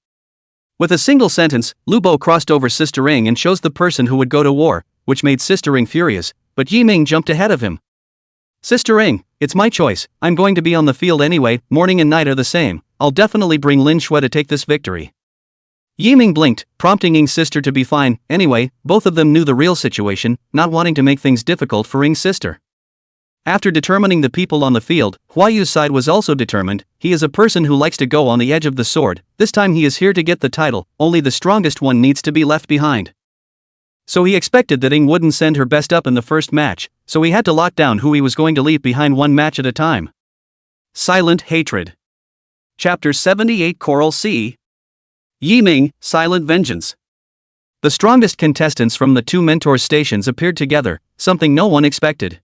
With a single sentence, Lu Bo crossed over Sister Ing and chose the person who would go to war, which made Sister Ing furious, but Yiming jumped ahead of him. Sister Ing, it's my choice, I'm going to be on the field anyway, morning and night are the same, I'll definitely bring Lin Shui to take this victory. Yiming blinked, prompting Ing's sister to be fine. Anyway, both of them knew the real situation, not wanting to make things difficult for Ing's sister. After determining the people on the field, Huayu's side was also determined. He is a person who likes to go on the edge of the sword. This time he is here to get the title, only the strongest one needs to be left behind. So he expected that Ing wouldn't send her best up in the first match, so he had to lock down who he was going to leave behind 1 match at a time. Silent Hatred. Chapter 78 Coral Sea. Yiming, Silent Vengeance. The strongest contestants from the 2 mentors' stations appeared together, something no one expected.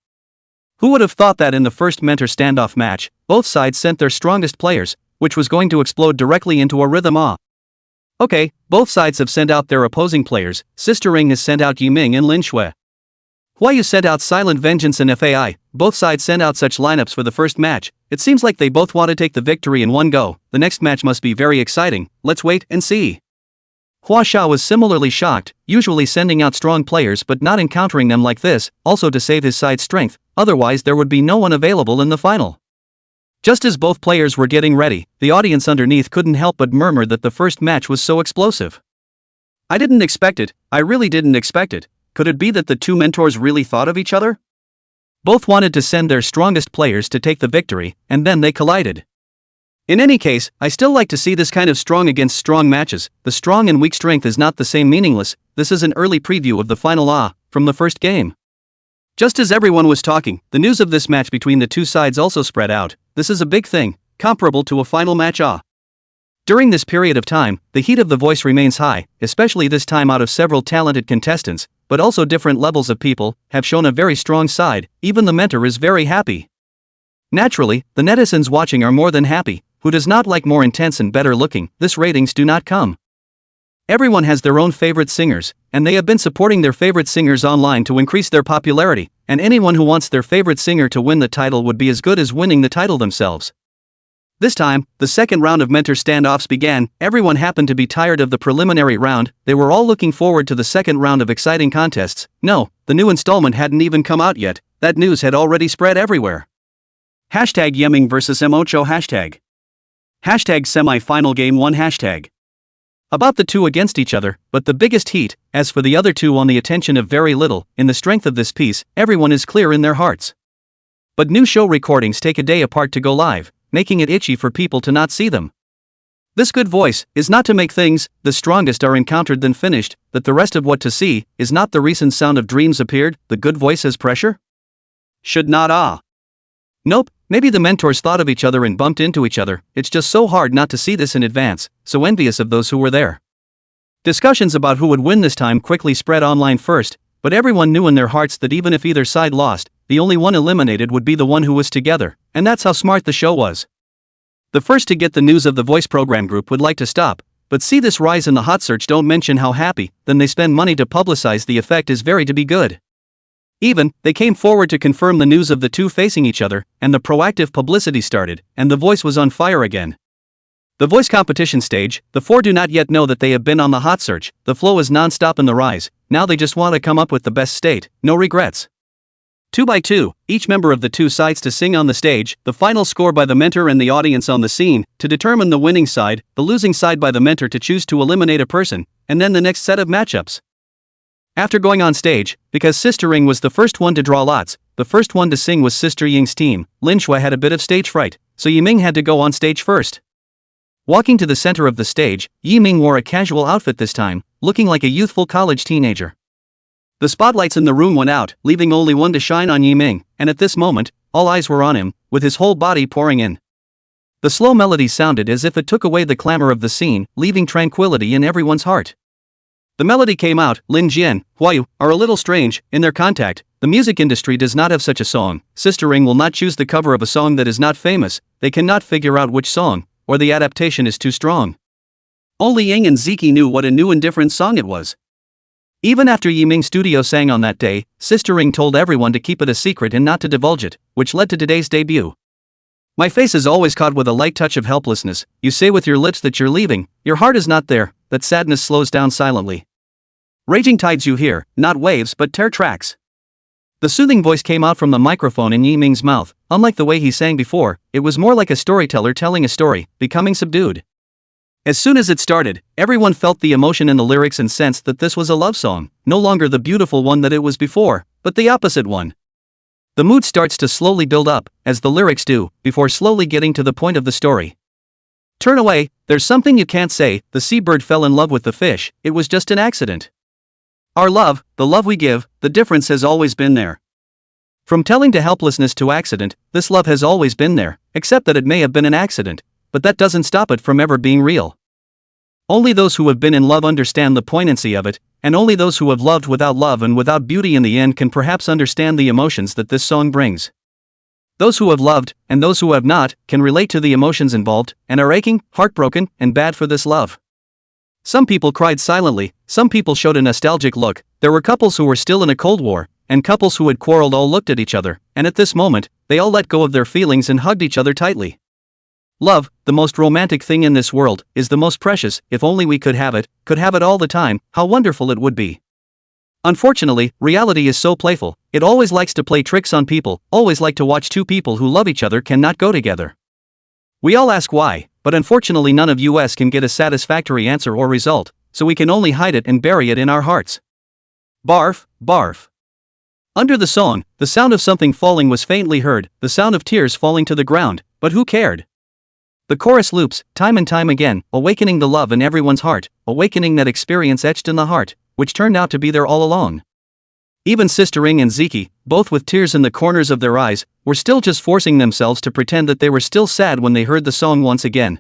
Who would have thought that in the first mentor standoff match, both sides sent their strongest players, which was going to explode directly into a rhythm ah. Okay, both sides have sent out their opposing players. Sister Ing has sent out Yiming and Lin Shui. Hwayu sent out Silent Vengeance and FAI, both sides sent out such lineups for the first match. It seems like they both want to take the victory in one go. The next match must be very exciting, let's wait and see. Hua Sha was similarly shocked, usually sending out strong players but not encountering them like this, also to save his side's strength, otherwise there would be no one available in the final. Just as both players were getting ready, the audience underneath couldn't help but murmur that the first match was so explosive. I didn't expect it, I really didn't expect it. Could it be that the two mentors really thought of each other? Both wanted to send their strongest players to take the victory, and then they collided. In any case, I still like to see this kind of strong against strong matches. The strong and weak strength is not the same meaningless. This is an early preview of the final from the first game. Just as everyone was talking, the news of this match between the two sides also spread out. This is a big thing, comparable to a final match During this period of time, the heat of the voice remains high, especially this time out of several talented contestants, but also different levels of people, have shown a very strong side. Even the mentor is very happy. Naturally, the netizens watching are more than happy. Who does not like more intense and better looking? This ratings do not come. Everyone has their own favorite singers, and they have been supporting their favorite singers online to increase their popularity, and anyone who wants their favorite singer to win the title would be as good as winning the title themselves. This time, the second round of mentor standoffs began. Everyone happened to be tired of the preliminary round. They were all looking forward to the second round of exciting contests. No, the new installment hadn't even come out yet. That news had already spread everywhere. Hashtag Yeming vs Mocho hashtag. Hashtag semi-final game 1 hashtag. About the two against each other, but the biggest heat, as for the other two on the attention of very little, in the strength of this piece, everyone is clear in their hearts. But new show recordings take a day apart to go live, making it itchy for people to not see them. This good voice is not to make things, the strongest are encountered than finished, that the rest of what to see is not the recent sound of dreams appeared, the good voice has pressure? Should not Nope, maybe the mentors thought of each other and bumped into each other. It's just so hard not to see this in advance, so envious of those who were there. Discussions about who would win this time quickly spread online first, but everyone knew in their hearts that even if either side lost, the only one eliminated would be the one who was together, and that's how smart the show was. The first to get the news of the voice program group would like to stop, but see this rise in the hot search, don't mention how happy, then they spend money to publicize the effect is very to be good. Even, they came forward to confirm the news of the two facing each other, and the proactive publicity started, and the voice was on fire again. The voice competition stage, the four do not yet know that they have been on the hot search, the flow is non-stop in the rise, now they just want to come up with the best state, no regrets. 2 by 2, each member of the two sides to sing on the stage, the final score by the mentor and the audience on the scene, to determine the winning side, the losing side by the mentor to choose to eliminate a person, and then the next set of matchups. After going on stage, because Sister Ring was the first one to draw lots, the first one to sing was Sister Ying's team. Lin Shui had a bit of stage fright, so Yiming had to go on stage first. Walking to the center of the stage, Yiming wore a casual outfit this time, looking like a youthful college teenager. The spotlights in the room went out, leaving only one to shine on Yiming, and at this moment, all eyes were on him, with his whole body pouring in. The slow melody sounded as if it took away the clamor of the scene, leaving tranquility in everyone's heart. The melody came out. Lin Jian, Hwayu, are a little strange, in their contact. The music industry does not have such a song. Sister Ring will not choose the cover of a song that is not famous, they cannot figure out which song, or the adaptation is too strong. Only Ying and Ziki knew what a new and different song it was. Even after Yiming Studio sang on that day, Sister Ring told everyone to keep it a secret and not to divulge it, which led to today's debut. My face is always caught with a light touch of helplessness. You say with your lips that you're leaving, your heart is not there, that sadness slows down silently. Raging tides you hear, not waves but tear tracks. The soothing voice came out from the microphone in Yiming's mouth. Unlike the way he sang before, it was more like a storyteller telling a story, becoming subdued. As soon as it started, everyone felt the emotion in the lyrics and sensed that this was a love song, no longer the beautiful one that it was before, but the opposite one. The mood starts to slowly build up, as the lyrics do, before slowly getting to the point of the story. Turn away, there's something you can't say, the seabird fell in love with the fish, it was just an accident. Our love, the love we give, the difference has always been there. From telling to helplessness to accident, this love has always been there, except that it may have been an accident, but that doesn't stop it from ever being real. Only those who have been in love understand the poignancy of it, and only those who have loved without love and without beauty in the end can perhaps understand the emotions that this song brings. Those who have loved, and those who have not, can relate to the emotions involved, and are aching, heartbroken, and bad for this love. Some people cried silently, some people showed a nostalgic look, there were couples who were still in a Cold War, and couples who had quarreled all looked at each other, and at this moment, they all let go of their feelings and hugged each other tightly. Love, the most romantic thing in this world, is the most precious. If only we could have it all the time, how wonderful it would be. Unfortunately, reality is so playful, it always likes to play tricks on people, always like to watch two people who love each other cannot go together. We all ask why, but unfortunately none of us can get a satisfactory answer or result, so we can only hide it and bury it in our hearts. Barf, barf. Under the song, the sound of something falling was faintly heard, the sound of tears falling to the ground, but who cared? The chorus loops, time and time again, awakening the love in everyone's heart, awakening that experience etched in the heart, which turned out to be there all along. Even Sister Ing and Ziki, both with tears in the corners of their eyes, were still just forcing themselves to pretend that they were still sad when they heard the song once again.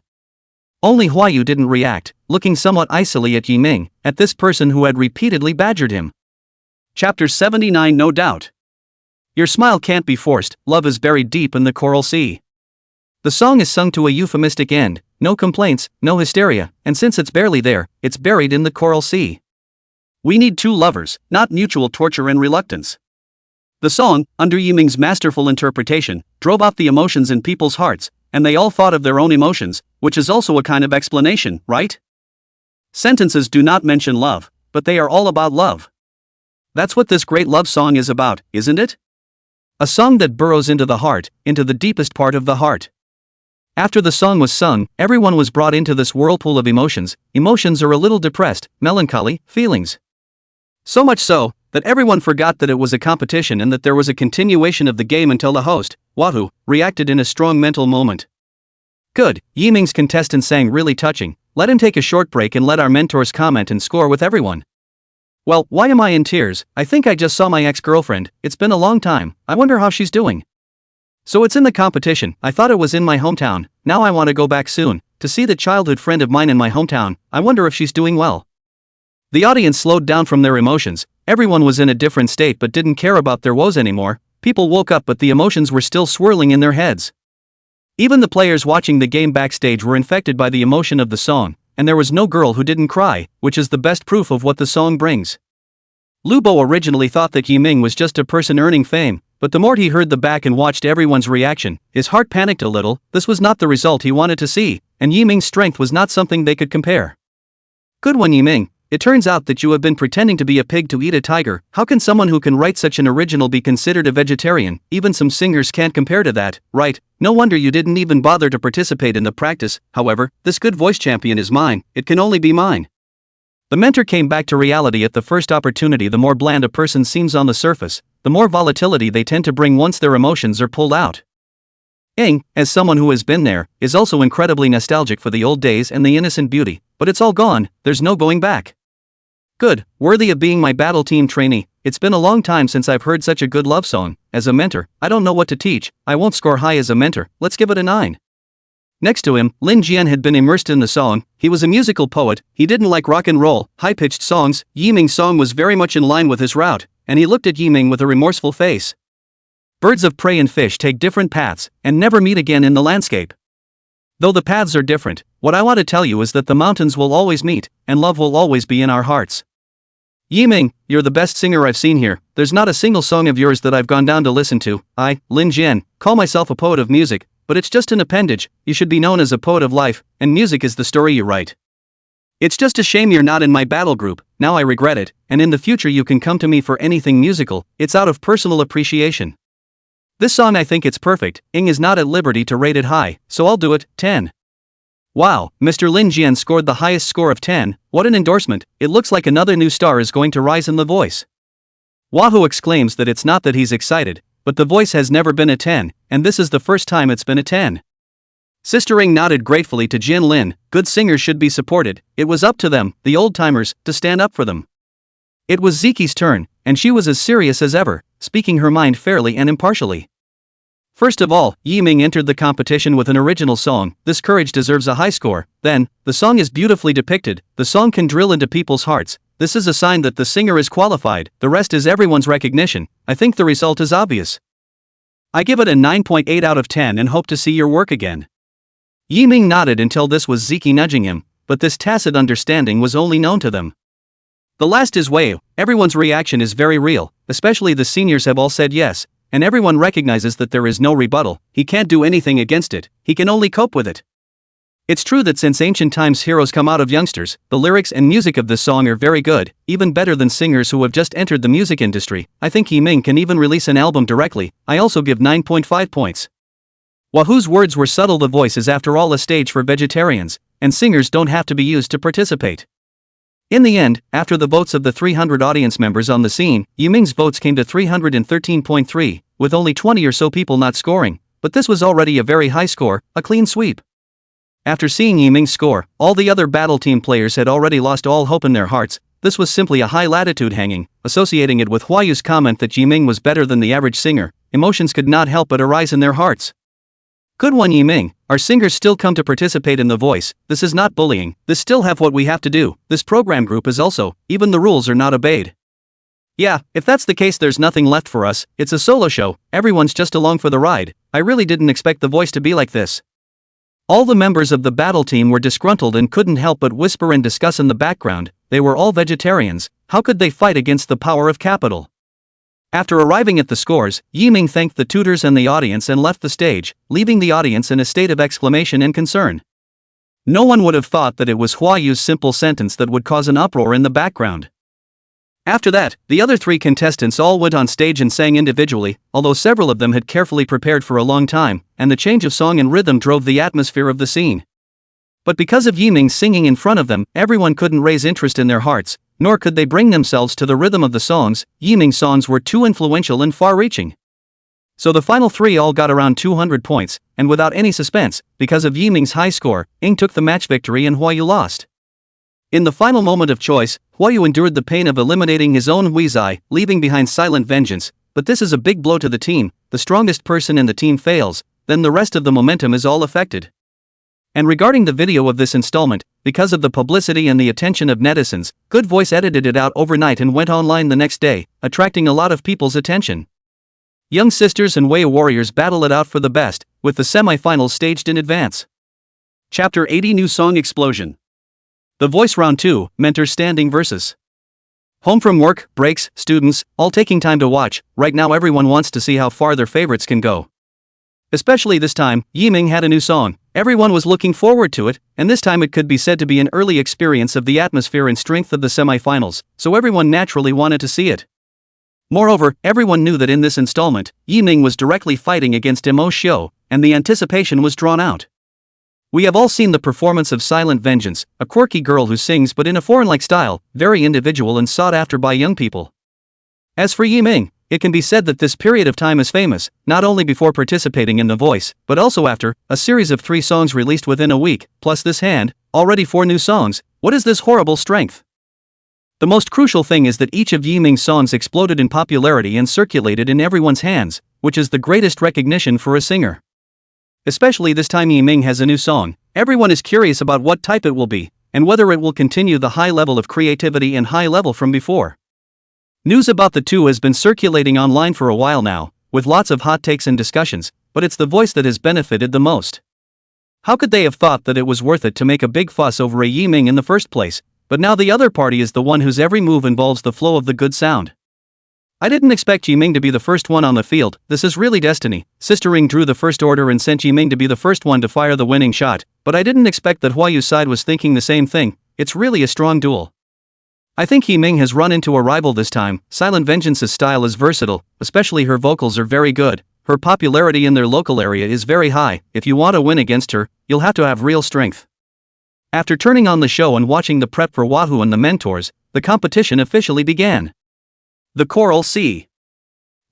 Only Huayu didn't react, looking somewhat icily at Yiming, at this person who had repeatedly badgered him. Chapter 79. No doubt. Your smile can't be forced, love is buried deep in the coral sea. The song is sung to a euphemistic end, no complaints, no hysteria, and since it's barely there, it's buried in the coral sea. We need two lovers, not mutual torture and reluctance. The song, under Yiming's masterful interpretation, drove out the emotions in people's hearts, and they all thought of their own emotions, which is also a kind of explanation, right? Sentences do not mention love, but they are all about love. That's what this great love song is about, isn't it? A song that burrows into the heart, into the deepest part of the heart. After the song was sung, everyone was brought into this whirlpool of emotions. Emotions are a little depressed, melancholy feelings. So much so, that everyone forgot that it was a competition and that there was a continuation of the game until the host, Wahoo, reacted in a strong mental moment. Good, Yiming's contestant sang really touching. Let him take a short break and let our mentors comment and score with everyone. Well, why am I in tears? I think I just saw my ex-girlfriend, it's been a long time, I wonder how she's doing. So it's in the competition, I thought it was in my hometown, now I want to go back soon, to see the childhood friend of mine in my hometown, I wonder if she's doing well. The audience slowed down from their emotions, everyone was in a different state but didn't care about their woes anymore, people woke up but the emotions were still swirling in their heads. Even the players watching the game backstage were infected by the emotion of the song, and there was no girl who didn't cry, which is the best proof of what the song brings. Lubo originally thought that Yiming was just a person earning fame, but the more he heard the back and watched everyone's reaction, his heart panicked a little. This was not the result he wanted to see, and Yiming's strength was not something they could compare. Good one, Yiming. It turns out that you have been pretending to be a pig to eat a tiger. How can someone who can write such an original be considered a vegetarian? Even some singers can't compare to that, right? No wonder you didn't even bother to participate in the practice. However, this good voice champion is mine, it can only be mine. The mentor came back to reality at the first opportunity. The more bland a person seems on the surface, the more volatility they tend to bring once their emotions are pulled out. Ing, as someone who has been there, is also incredibly nostalgic for the old days and the innocent beauty, but it's all gone, there's no going back. Good, worthy of being my battle team trainee. It's been a long time since I've heard such a good love song. As a mentor, I don't know what to teach, I won't score high as a mentor, let's give it a 9. Next to him, Lin Jian had been immersed in the song. He was a musical poet, he didn't like rock and roll, high-pitched songs. Yiming's song was very much in line with his route, and he looked at Yiming with a remorseful face. Birds of prey and fish take different paths, and never meet again in the landscape. Though the paths are different, what I want to tell you is that the mountains will always meet, and love will always be in our hearts. Yiming, you're the best singer I've seen here, there's not a single song of yours that I've gone down to listen to. I, Lin Jian, call myself a poet of music, but it's just an appendage. You should be known as a poet of life, and music is the story you write. It's just a shame you're not in my battle group, now I regret it, and in the future you can come to me for anything musical, it's out of personal appreciation. This song I think it's perfect. Ing is not at liberty to rate it high, so I'll do it, 10. Wow, Mr. Lin Jian scored the highest score of 10, what an endorsement, it looks like another new star is going to rise in the voice. Wahoo exclaims that it's not that he's excited, but the voice has never been a 10, and this is the first time it's been a 10. Sister Ing nodded gratefully to Jin Lin, good singers should be supported, it was up to them, the old-timers, to stand up for them. It was Ziki's turn, and she was as serious as ever, speaking her mind fairly and impartially. First of all, Yiming entered the competition with an original song, this courage deserves a high score. Then, the song is beautifully depicted, the song can drill into people's hearts, this is a sign that the singer is qualified, the rest is everyone's recognition, I think the result is obvious. I give it a 9.8 out of 10 and hope to see your work again. Yiming nodded until this was Ziki nudging him, but this tacit understanding was only known to them. The last is Wei. Everyone's reaction is very real, especially the seniors have all said yes, and everyone recognizes that there is no rebuttal, he can't do anything against it, he can only cope with it. It's true that since ancient times heroes come out of youngsters, the lyrics and music of this song are very good, even better than singers who have just entered the music industry. I think Yiming can even release an album directly. I also give 9.5 points. Wahoo's words were subtle. The voice is after all a stage for vegetarians, and singers don't have to be used to participate. In the end, after the votes of the 300 audience members on the scene, Yiming's votes came to 313.3, with only 20 or so people not scoring, but this was already a very high score, a clean sweep. After seeing Yiming's score, all the other battle team players had already lost all hope in their hearts. This was simply a high latitude hanging, associating it with Hwayu's comment that Yiming was better than the average singer. Emotions could not help but arise in their hearts. Good one, Yiming. Our singers still come to participate in The Voice. This is not bullying. This still have what we have to do. This program group is also, even the rules are not obeyed. Yeah, if that's the case, there's nothing left for us. It's a solo show. Everyone's just along for the ride. I really didn't expect The Voice to be like this. All the members of the battle team were disgruntled and couldn't help but whisper and discuss in the background. They were all vegetarians. How could they fight against the power of capital? After arriving at the scores, Yiming thanked the tutors and the audience and left the stage, leaving the audience in a state of exclamation and concern. No one would have thought that it was Hwayu's simple sentence that would cause an uproar in the background. After that, the other three contestants all went on stage and sang individually, although several of them had carefully prepared for a long time, and the change of song and rhythm drove the atmosphere of the scene. But because of Yiming singing in front of them, everyone couldn't raise interest in their hearts, nor could they bring themselves to the rhythm of the songs. Yiming's songs were too influential and far-reaching. So the final three all got around 200 points, and without any suspense, because of Yiming's high score, Ing took the match victory and Hwayu lost. In the final moment of choice, Hwayu endured the pain of eliminating his own Huizai, leaving behind Silent Vengeance, but this is a big blow to the team. The strongest person in the team fails, then the rest of the momentum is all affected. And regarding the video of this installment, because of the publicity and the attention of netizens, Good Voice edited it out overnight and went online the next day, attracting a lot of people's attention. Young sisters and Way warriors battle it out for the best, with the semi-finals staged in advance. Chapter 80 New Song Explosion. The Voice Round 2, Mentor Standing vs. Home from work, breaks, students, all taking time to watch. Right now everyone wants to see how far their favorites can go. Especially this time, Yiming had a new song. Everyone was looking forward to it, and this time it could be said to be an early experience of the atmosphere and strength of the semi-finals, so everyone naturally wanted to see it. Moreover, everyone knew that in this installment, Yiming was directly fighting against Mo Xiu, and the anticipation was drawn out. We have all seen the performance of Silent Vengeance, a quirky girl who sings but in a foreign-like style, very individual and sought after by young people. As for Yiming, it can be said that this period of time is famous, not only before participating in The Voice, but also after, a series of 3 songs released within a week, plus this hand, already 4 new songs. What is this horrible strength? The most crucial thing is that each of Yiming's songs exploded in popularity and circulated in everyone's hands, which is the greatest recognition for a singer. Especially this time Yiming has a new song. Everyone is curious about what type it will be, and whether it will continue the high level of creativity and high level from before. News about the two has been circulating online for a while now, with lots of hot takes and discussions, but it's The Voice that has benefited the most. How could they have thought that it was worth it to make a big fuss over a Yiming in the first place, but now the other party is the one whose every move involves the flow of the good sound. I didn't expect Yiming to be the first one on the field. This is really destiny. Sister Ring drew the first order and sent Yiming to be the first one to fire the winning shot, but I didn't expect that Hwayu's side was thinking the same thing. It's really a strong duel. I think Yiming has run into a rival this time. Silent Vengeance's style is versatile, especially her vocals are very good. Her popularity in their local area is very high. If you want to win against her, you'll have to have real strength. After turning on the show and watching the prep for Wahoo and the mentors, the competition officially began. The Choral C.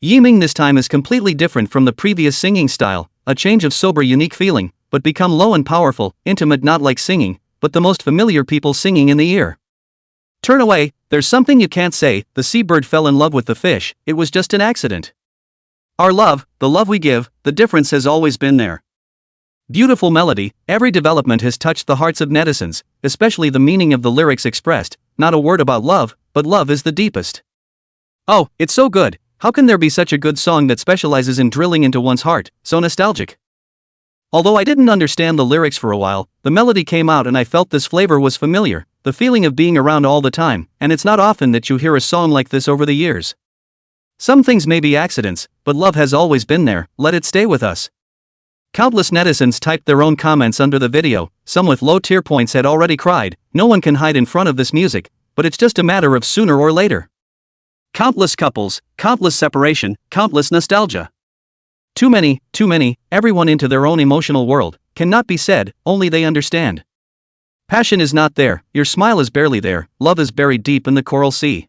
Yiming this time is completely different from the previous singing style, a change of sober unique feeling, but become low and powerful, intimate not like singing, but the most familiar people singing in the ear. Turn away, there's something you can't say, the seabird fell in love with the fish, it was just an accident. Our love, the love we give, the difference has always been there. Beautiful melody, every development has touched the hearts of netizens, especially the meaning of the lyrics expressed, not a word about love, but love is the deepest. Oh, it's so good, how can there be such a good song that specializes in drilling into one's heart, so nostalgic? Although I didn't understand the lyrics for a while, the melody came out and I felt this flavor was familiar. the feeling of being around all the time, and it's not often that you hear a song like this over the years. Some things may be accidents, but love has always been there, let it stay with us. Countless netizens typed their own comments under the video, some with low tier points had already cried, no one can hide in front of this music, but it's just a matter of sooner or later. Countless couples, countless separation, countless nostalgia. Too many, everyone into their own emotional world, cannot be said, only they understand. Passion is not there, your smile is barely there, love is buried deep in the coral sea.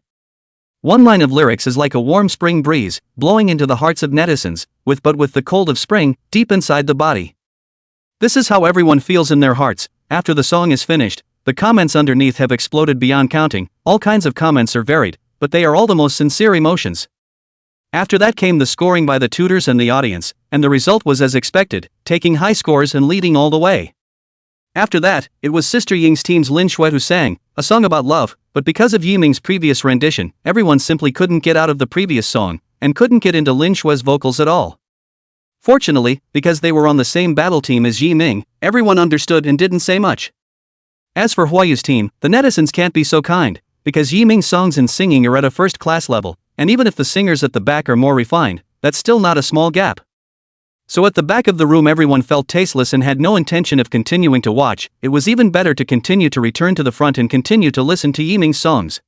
One line of lyrics is like a warm spring breeze, blowing into the hearts of netizens, with the cold of spring, deep inside the body. This is how everyone feels in their hearts. After the song is finished, the comments underneath have exploded beyond counting, all kinds of comments are varied, but they are all the most sincere emotions. After that came the scoring by the tutors and the audience, and the result was as expected, taking high scores and leading all the way. After that, it was Sister Ying's team's Lin Shui who sang a song about love, but because of Yiming's previous rendition, everyone simply couldn't get out of the previous song, and couldn't get into Lin Shui's vocals at all. Fortunately, because they were on the same battle team as Yiming, everyone understood and didn't say much. As for Huayu's team, the netizens can't be so kind, because Yiming's songs and singing are at a first-class level, and even if the singers at the back are more refined, that's still not a small gap. So at the back of the room everyone felt tasteless and had no intention of continuing to watch. It was even better to continue to return to the front and continue to listen to Yiming's songs.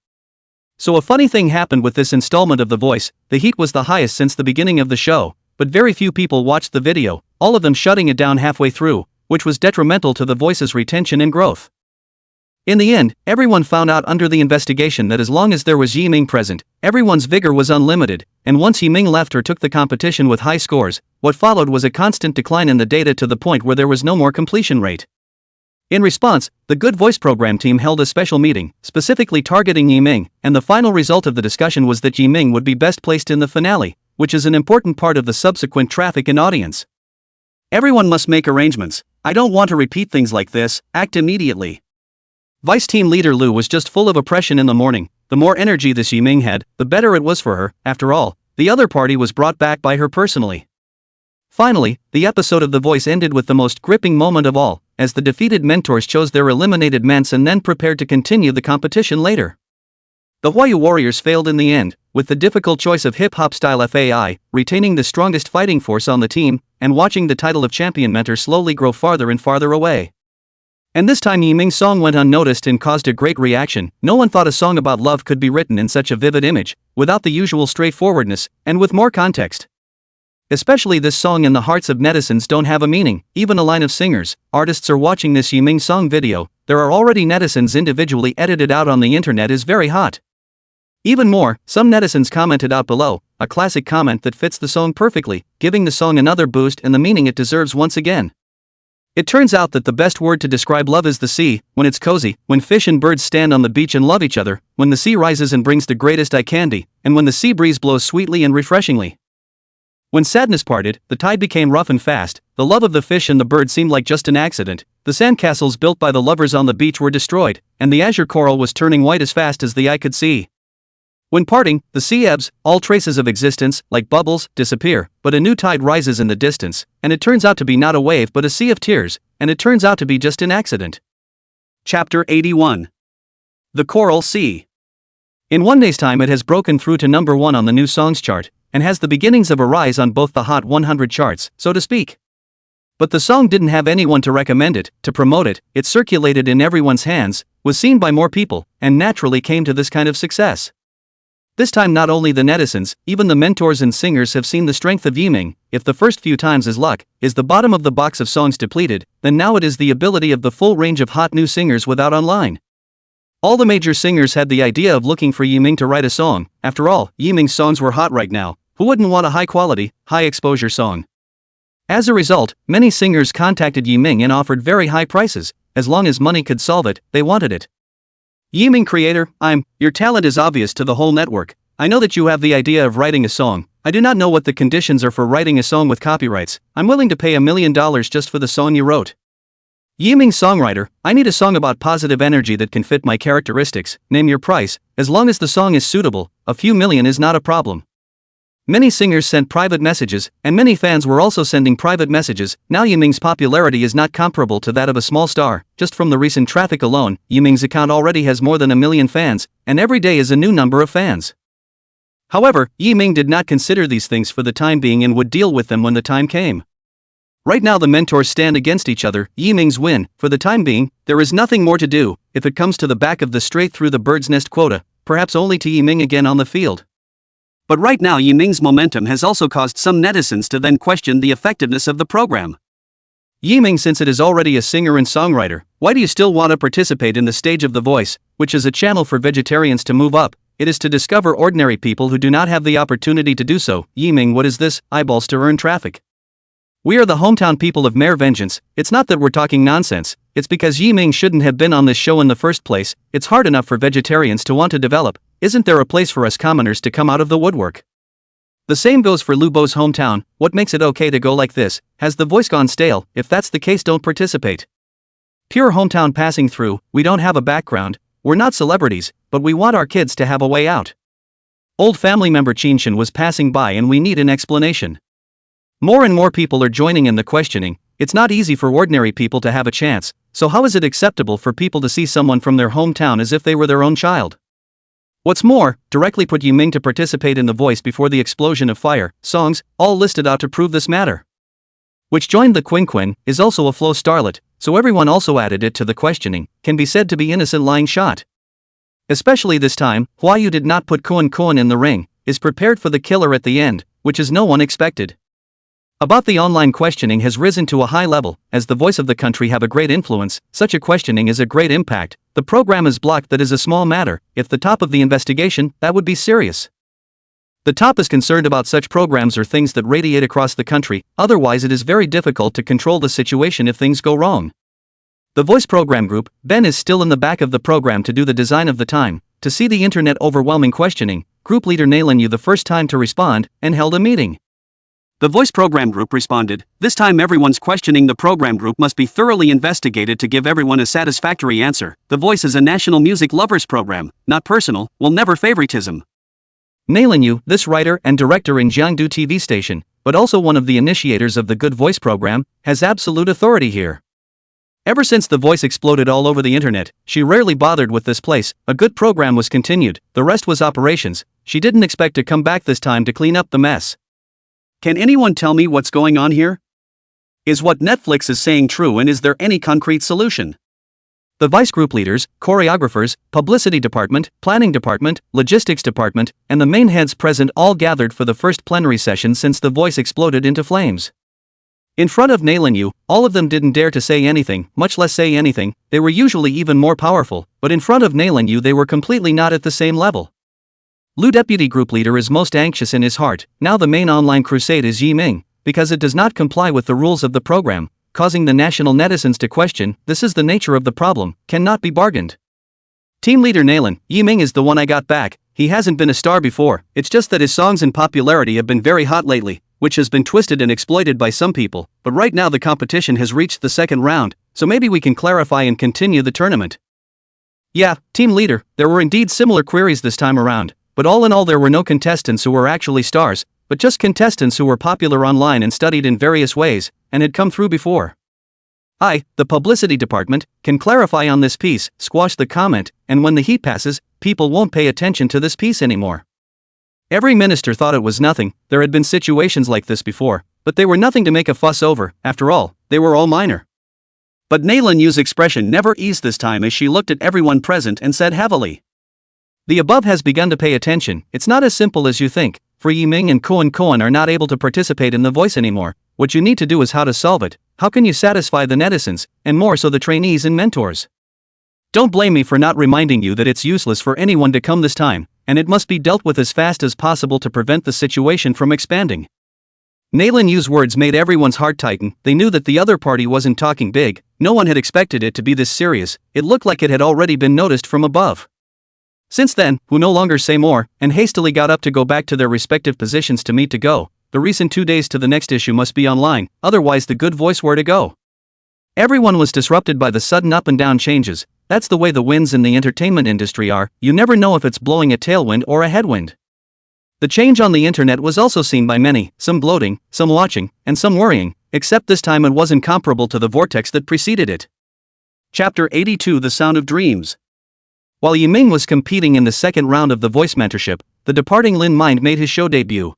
So a funny thing happened with this installment of The Voice. The heat was the highest since the beginning of the show, but very few people watched the video, all of them shutting it down halfway through, which was detrimental to The Voice's retention and growth. In the end, everyone found out under the investigation that as long as there was Yiming present, everyone's vigor was unlimited, and once Yiming left or took the competition with high scores, what followed was a constant decline in the data to the point where there was no more completion rate. In response, the Good Voice program team held a special meeting, specifically targeting Yiming, and the final result of the discussion was that Yiming would be best placed in the finale, which is an important part of the subsequent traffic and audience. Everyone must make arrangements. I don't want to repeat things like this, act immediately. Vice team leader Lu was just full of oppression in the morning. The more energy this Yiming had, the better it was for her. After all, the other party was brought back by her personally. Finally, the episode of The Voice ended with the most gripping moment of all, as the defeated mentors chose their eliminated ments and then prepared to continue the competition later. The Huayu warriors failed in the end, with the difficult choice of hip-hop style FAI, retaining the strongest fighting force on the team, and watching the title of champion mentor slowly grow farther and farther away. And this time Yiming's song went unnoticed and caused a great reaction. No one thought a song about love could be written in such a vivid image, without the usual straightforwardness, and with more context. Especially this song in the hearts of netizens don't have a meaning, even a line of singers, artists are watching this Yiming song video, there are already netizens individually edited out on the internet is very hot. Even more, some netizens commented out below, a classic comment that fits the song perfectly, giving the song another boost and the meaning it deserves once again. It turns out that the best word to describe love is the sea, when it's cozy, when fish and birds stand on the beach and love each other, when the sea rises and brings the greatest eye candy, and when the sea breeze blows sweetly and refreshingly. When sadness parted, the tide became rough and fast, the love of the fish and the bird seemed like just an accident, the sandcastles built by the lovers on the beach were destroyed, and the azure coral was turning white as fast as the eye could see. When parting, the sea ebbs, all traces of existence, like bubbles, disappear, but a new tide rises in the distance, and it turns out to be not a wave but a sea of tears, and it turns out to be just an accident. Chapter 81. The Coral Sea. In one day's time it has broken through to number 1 on the new songs chart, and has the beginnings of a rise on both the Hot 100 charts, so to speak. But the song didn't have anyone to recommend it, to promote it, it circulated in everyone's hands, was seen by more people, and naturally came to this kind of success. This time not only the netizens, even the mentors and singers have seen the strength of Yiming. If the first few times is luck, is the bottom of the box of songs depleted, then now it is the ability of the full range of hot new singers without online. All the major singers had the idea of looking for Yiming to write a song. After all, Yiming's songs were hot right now. Who wouldn't want a high-quality, high-exposure song? As a result, many singers contacted Yiming and offered very high prices. As long as money could solve it, they wanted it. Yiming creator, your talent is obvious to the whole network. I know that you have the idea of writing a song. I do not know what the conditions are for writing a song with copyrights. I'm willing to pay $1 million just for the song you wrote. Yiming songwriter, I need a song about positive energy that can fit my characteristics. Name your price. As long as the song is suitable, a few million is not a problem. Many singers sent private messages, and many fans were also sending private messages. Now Yiming's popularity is not comparable to that of a small star. Just from the recent traffic alone, Yiming's account already has more than 1 million fans, and every day is a new number of fans. However, Yiming did not consider these things for the time being and would deal with them when the time came. Right now the mentors stand against each other. Yiming's win. For the time being, there is nothing more to do. If it comes to the back of the straight through the bird's nest quota, perhaps only to Yiming again on the field. But right now Yiming's momentum has also caused some netizens to then question the effectiveness of the program. Yiming, since it is already a singer and songwriter, why do you still want to participate in the stage of The Voice, which is a channel for vegetarians to move up? It is to discover ordinary people who do not have the opportunity to do so. Yiming, what is this? Eyeballs to earn traffic. We are the hometown people of Mare Vengeance. It's not that we're talking nonsense, it's because Yiming shouldn't have been on this show in the first place. It's hard enough for vegetarians to want to develop. Isn't there a place for us commoners to come out of the woodwork? The same goes for Lubo's hometown. What makes it okay to go like this? Has The Voice gone stale? If that's the case, don't participate. Pure hometown passing through. We don't have a background, we're not celebrities, but we want our kids to have a way out. Old family member Chinshin was passing by and we need an explanation. More and more people are joining in the questioning. It's not easy for ordinary people to have a chance, so how is it acceptable for people to see someone from their hometown as if they were their own child? What's more, directly put Yiming to participate in The Voice before the explosion of fire, songs, all listed out to prove this matter. Which joined the Quin, is also a flow starlet, so everyone also added it to the questioning, can be said to be innocent lying shot. Especially this time, Hua Yu did not put Kuan in the ring, is prepared for the killer at the end, which is no one expected. About the online questioning has risen to a high level, as the voice of the country have a great influence, such a questioning is a great impact. The program is blocked, that is a small matter. If the top of the investigation, that would be serious. The top is concerned about such programs or things that radiate across the country, otherwise it is very difficult to control the situation if things go wrong. The Voice program group, Ben is still in the back of the program to do the design of the time, to see the internet overwhelming questioning. Group leader Nailin Yu the first time to respond, and held a meeting. The Voice program group responded, this time everyone's questioning the program group must be thoroughly investigated to give everyone a satisfactory answer. The Voice is a national music lovers program, not personal, will never favoritism. Nailin Yu, this writer and director in Jiangdu TV station, but also one of the initiators of the Good Voice program, has absolute authority here. Ever since The Voice exploded all over the internet, she rarely bothered with this place. A good program was continued, the rest was operations. She didn't expect to come back this time to clean up the mess. Can anyone tell me what's going on here? Is what Netflix is saying true, and is there any concrete solution? The Vice group leaders, choreographers, publicity department, planning department, logistics department, and the main heads present all gathered for the first plenary session since The Voice exploded into flames. In front of Nailin Yu, all of them didn't dare to say anything, much less say anything. They were usually even more powerful, but in front of Nailin Yu they were completely not at the same level. Lu deputy group leader is most anxious in his heart. Now the main online crusade is Yiming, because it does not comply with the rules of the program, causing the national netizens to question. This is the nature of the problem, cannot be bargained. Team leader Nailin, Yiming is the one I got back. He hasn't been a star before, it's just that his songs and popularity have been very hot lately, which has been twisted and exploited by some people, but right now the competition has reached the second round, so maybe we can clarify and continue the tournament. Yeah, team leader, there were indeed similar queries this time around. But all in all there were no contestants who were actually stars, but just contestants who were popular online and studied in various ways, and had come through before. The publicity department, can clarify on this piece, squash the comment, and when the heat passes, people won't pay attention to this piece anymore. Every minister thought it was nothing. There had been situations like this before, but they were nothing to make a fuss over. After all, they were all minor. But Nailin Yu's expression never eased this time as she looked at everyone present and said heavily, the above has begun to pay attention. It's not as simple as you think. For Yiming and Koan are not able to participate in The Voice anymore. What you need to do is how to solve it. How can you satisfy the netizens, and more so the trainees and mentors? Don't blame me for not reminding you that it's useless for anyone to come this time, and it must be dealt with as fast as possible to prevent the situation from expanding. Nailin Yu's words made everyone's heart tighten. They knew that the other party wasn't talking big. No one had expected it to be this serious. It looked like it had already been noticed from above. Since then, who no longer say more, and hastily got up to go back to their respective positions to meet to go. The recent 2 days to the next issue must be online, otherwise the Good Voice were to go. Everyone was disrupted by the sudden up and down changes. That's the way the winds in the entertainment industry are. You never know if it's blowing a tailwind or a headwind. The change on the internet was also seen by many, some gloating, some watching, and some worrying, except this time it wasn't comparable to the vortex that preceded it. Chapter 82: The Sound of Dreams. While Yiming was competing in the second round of the voice mentorship, the departing Lin Mind made his show debut.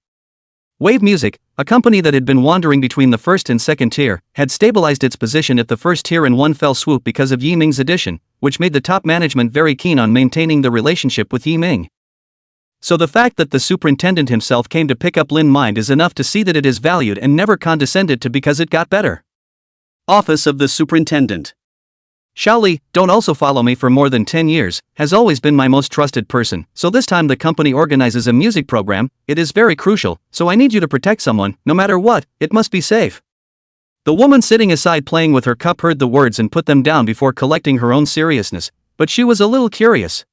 Wave Music, a company that had been wandering between the first and second tier, had stabilized its position at the first tier in one fell swoop because of Yiming's addition, which made the top management very keen on maintaining the relationship with Yiming. So the fact that the superintendent himself came to pick up Lin Mind is enough to see that it is valued and never condescended to because it got better. Office of the Superintendent. Xiaoli, don't also follow me for more than 10 years, has always been my most trusted person, so this time the company organizes a music program, it is very crucial, so I need you to protect someone, no matter what, it must be safe. The woman sitting aside playing with her cup heard the words and put them down before collecting her own seriousness, but she was a little curious.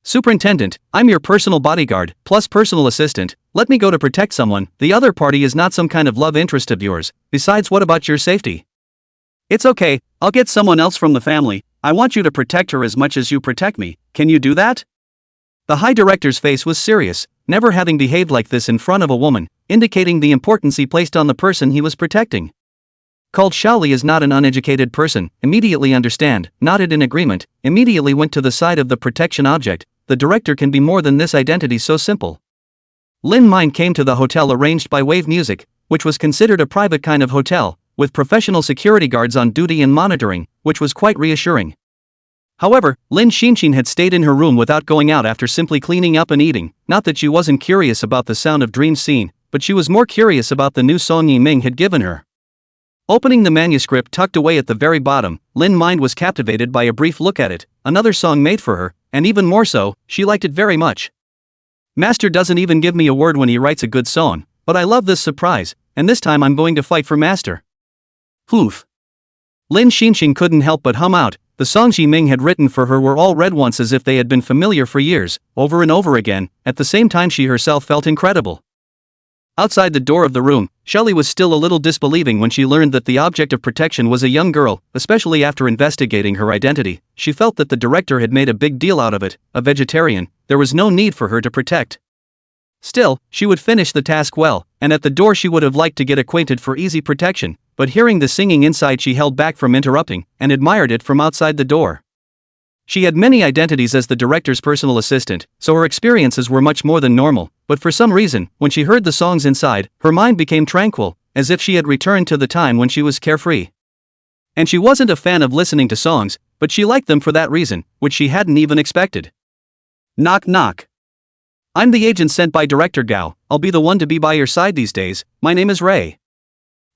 Superintendent, I'm your personal bodyguard, plus personal assistant, let me go to protect someone, the other party is not some kind of love interest of yours, besides what about your safety? It's okay, I'll get someone else from the family, I want you to protect her as much as you protect me, can you do that? The high director's face was serious, never having behaved like this in front of a woman, indicating the importance he placed on the person he was protecting. Called Xiaoli is not an uneducated person, immediately understand, nodded in agreement, immediately went to the side of the protection object. The director can be more than this, identity so simple. Lin Mind came to the hotel arranged by Wave Music, which was considered a private kind of hotel, with professional security guards on duty and monitoring, which was quite reassuring. However, Lin Xinshin had stayed in her room without going out after simply cleaning up and eating, not that she wasn't curious about the Sound of Dreams scene, but she was more curious about the new song Yiming had given her. Opening the manuscript tucked away at the very bottom, Lin Mind was captivated by a brief look at it, another song made for her, and even more so, she liked it very much. Master doesn't even give me a word when he writes a good song, but I love this surprise, and this time I'm going to fight for Master. Hoof. Lin Xinshin couldn't help but hum out, the songs Yiming had written for her were all read once as if they had been familiar for years, over and over again, at the same time she herself felt incredible. Outside the door of the room, Xiaoli was still a little disbelieving when she learned that the object of protection was a young girl, especially after investigating her identity. She felt that the director had made a big deal out of it, a vegetarian, there was no need for her to protect. Still, she would finish the task well, and at the door she would have liked to get acquainted for easy protection, but hearing the singing inside she held back from interrupting, and admired it from outside the door. She had many identities as the director's personal assistant, so her experiences were much more than normal, but for some reason, when she heard the songs inside, her mind became tranquil, as if she had returned to the time when she was carefree. And she wasn't a fan of listening to songs, but she liked them for that reason, which she hadn't even expected. Knock knock. I'm the agent sent by Director Gao, I'll be the one to be by your side these days, my name is Ray.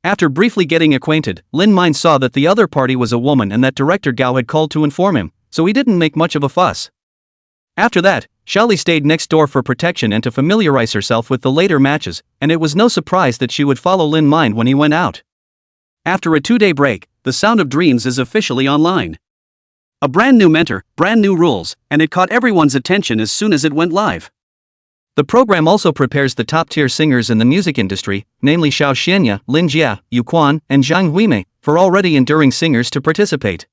After briefly getting acquainted, Lin Mind saw that the other party was a woman and that Director Gao had called to inform him, so he didn't make much of a fuss. After that, Xiaoli stayed next door for protection and to familiarize herself with the later matches, and it was no surprise that she would follow Lin Mind when he went out. After a 2-day break, The Sound of Dreams is officially online. A brand new mentor, brand new rules, and it caught everyone's attention as soon as it went live. The program also prepares the top-tier singers in the music industry, namely Xiao Xianya, Lin Jia, Yu Quan, and Zhang Huimei, for already enduring singers to participate.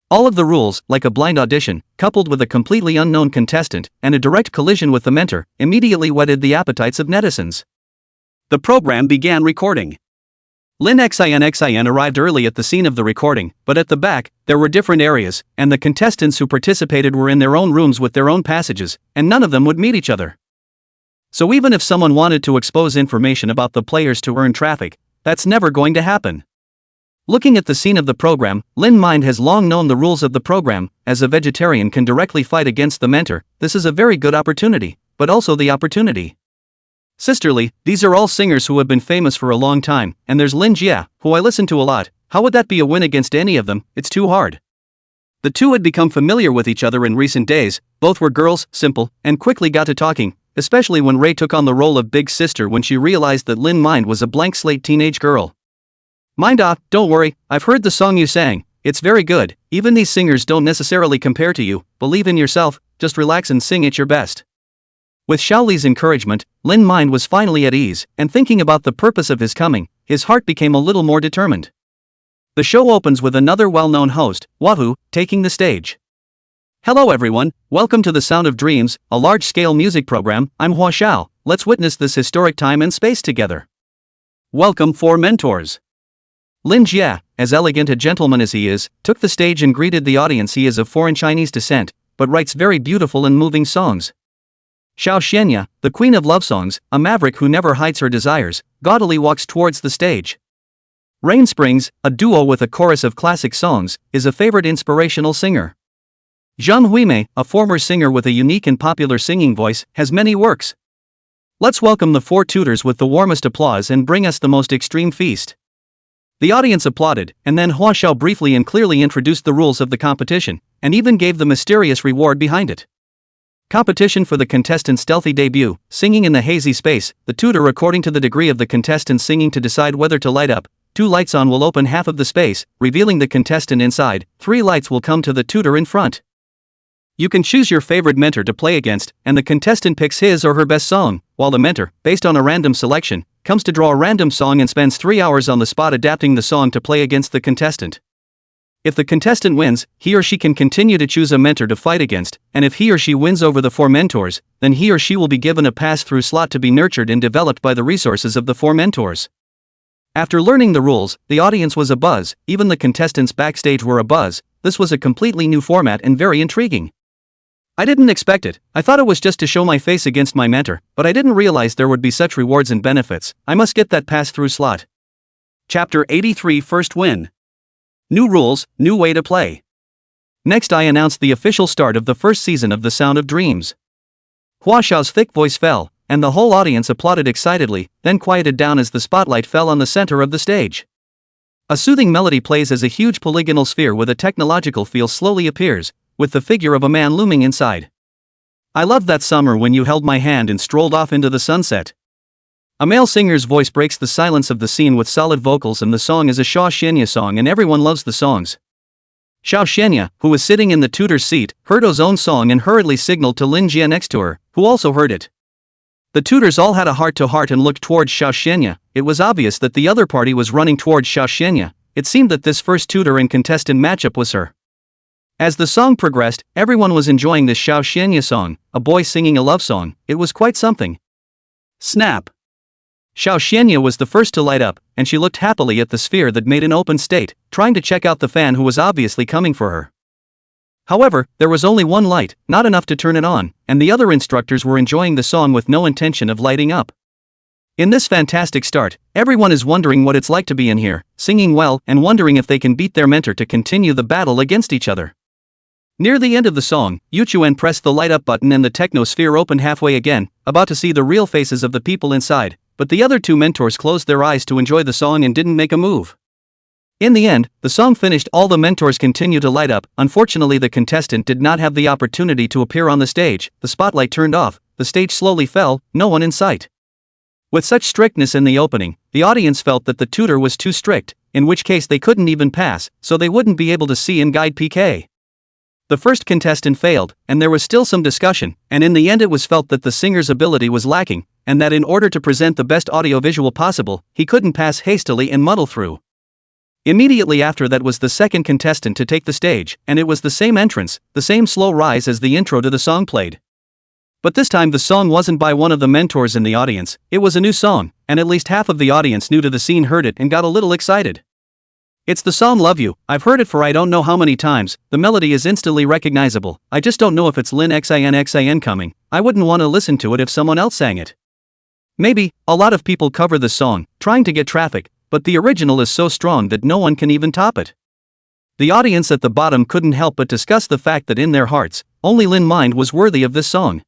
All of the rules, like a blind audition, coupled with a completely unknown contestant, and a direct collision with the mentor, immediately whetted the appetites of netizens. The program began recording. Lin Xin arrived early at the scene of the recording, but at the back, there were different areas, and the contestants who participated were in their own rooms with their own passages, and none of them would meet each other. So even if someone wanted to expose information about the players to earn traffic, that's never going to happen. Looking at the scene of the program, Lin Mind has long known the rules of the program. As a vegetarian can directly fight against the mentor, this is a very good opportunity, but also the opportunity. Sisterly, these are all singers who have been famous for a long time, and there's Lin Jia, who I listen to a lot. How would that be a win against any of them? It's too hard. The two had become familiar with each other in recent days, both were girls, simple, and quickly got to talking, especially when Ray took on the role of big sister when she realized that Lin Mind was a blank slate teenage girl. Mind don't worry, I've heard the song you sang, it's very good, even these singers don't necessarily compare to you, believe in yourself, just relax and sing at your best. With Xiaoli's encouragement, Lin Mind was finally at ease, and thinking about the purpose of his coming, his heart became a little more determined. The show opens with another well-known host, Wahu, taking the stage. Hello everyone, welcome to The Sound of Dreams, a large-scale music program. I'm Hua Xiao. Let's witness this historic time and space together. Welcome four mentors. Lin Jie, as elegant a gentleman as he is, took the stage and greeted the audience. He is of foreign Chinese descent, but writes very beautiful and moving songs. Xiao Xianya, the queen of love songs, a maverick who never hides her desires, gaudily walks towards the stage. Rain Springs, a duo with a chorus of classic songs, is a favorite inspirational singer. Zhang Huimei, a former singer with a unique and popular singing voice, has many works. Let's welcome the four tutors with the warmest applause and bring us the most extreme feast. The audience applauded, and then Hua Xiao briefly and clearly introduced the rules of the competition, and even gave the mysterious reward behind it. Competition for the contestant's stealthy debut, singing in the hazy space. The tutor, according to the degree of the contestant's singing to decide whether to light up. 2 lights on will open half of the space, revealing the contestant inside. 3 lights will come to the tutor in front. You can choose your favorite mentor to play against, and the contestant picks his or her best song, while the mentor, based on a random selection, comes to draw a random song and spends 3 hours on the spot adapting the song to play against the contestant. If the contestant wins, he or she can continue to choose a mentor to fight against, and if he or she wins over the 4 mentors, then he or she will be given a pass-through slot to be nurtured and developed by the resources of the 4 mentors. After learning the rules, the audience was abuzz, even the contestants backstage were abuzz. This was a completely new format and very intriguing. I didn't expect it. I thought it was just to show my face against my mentor, but I didn't realize there would be such rewards and benefits. I must get that pass-through slot. Chapter 83 First Win. New rules, new way to play. Next I announced the official start of the first season of The Sound of Dreams. Hua Xiao's thick voice fell, and the whole audience applauded excitedly, then quieted down as the spotlight fell on the center of the stage. A soothing melody plays as a huge polygonal sphere with a technological feel slowly appears, with the figure of a man looming inside. I loved that summer when you held my hand and strolled off into the sunset. A male singer's voice breaks the silence of the scene with solid vocals, and the song is a Xiao Xianya song and everyone loves the songs. Xiao Xianya, who was sitting in the tutor's seat, heard O's own song and hurriedly signaled to Lin Jie next to her, who also heard it. The tutors all had a heart-to-heart and looked towards Xiao Xianya. It was obvious that the other party was running towards Xiao Xianya. It seemed that this first tutor and contestant matchup was her. As the song progressed, everyone was enjoying this Xiao Xianya song, a boy singing a love song. It was quite something. Snap! Xiao Xianya was the first to light up, and she looked happily at the sphere that made an open state, trying to check out the fan who was obviously coming for her. However, there was only one light, not enough to turn it on, and the other instructors were enjoying the song with no intention of lighting up. In this fantastic start, everyone is wondering what it's like to be in here, singing well, and wondering if they can beat their mentor to continue the battle against each other. Near the end of the song, Yu Chuan pressed the light up button and the techno sphere opened halfway again, about to see the real faces of the people inside, but the other 2 mentors closed their eyes to enjoy the song and didn't make a move. In the end, the song finished. All the mentors continued to light up. Unfortunately, the contestant did not have the opportunity to appear on the stage. The spotlight turned off, the stage slowly fell, no one in sight. With such strictness in the opening, the audience felt that the tutor was too strict, in which case they couldn't even pass, so they wouldn't be able to see and guide PK. The first contestant failed, and there was still some discussion, and in the end it was felt that the singer's ability was lacking, and that in order to present the best audio-visual possible, he couldn't pass hastily and muddle through. Immediately after that was the second contestant to take the stage, and it was the same entrance, the same slow rise as the intro to the song played. But this time the song wasn't by one of the mentors in the audience, it was a new song, and at least half of the audience new to the scene heard it and got a little excited. It's the song Love You. I've heard it for I don't know how many times. The melody is instantly recognizable. I just don't know if it's Lin Xin coming. I wouldn't want to listen to it if someone else sang it. Maybe, a lot of people cover this song, trying to get traffic, but the original is so strong that no one can even top it. The audience at the bottom couldn't help but discuss the fact that in their hearts, only Lin Mind was worthy of this song.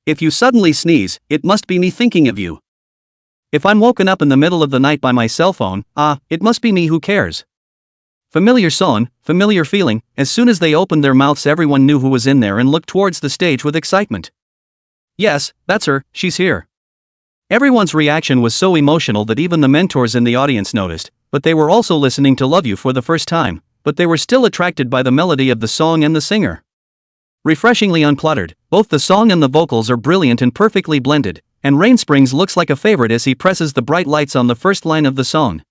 If you suddenly sneeze, it must be me thinking of you. If I'm woken up in the middle of the night by my cell phone, it must be me. Who cares? Familiar song, familiar feeling. As soon as they opened their mouths, everyone knew who was in there and looked towards the stage with excitement. Yes, that's her, she's here. Everyone's reaction was so emotional that even the mentors in the audience noticed, but they were also listening to Love You for the first time, but they were still attracted by the melody of the song and the singer. Refreshingly uncluttered, both the song and the vocals are brilliant and perfectly blended, and Rain Springs looks like a favorite as he presses the bright lights on the first line of the song.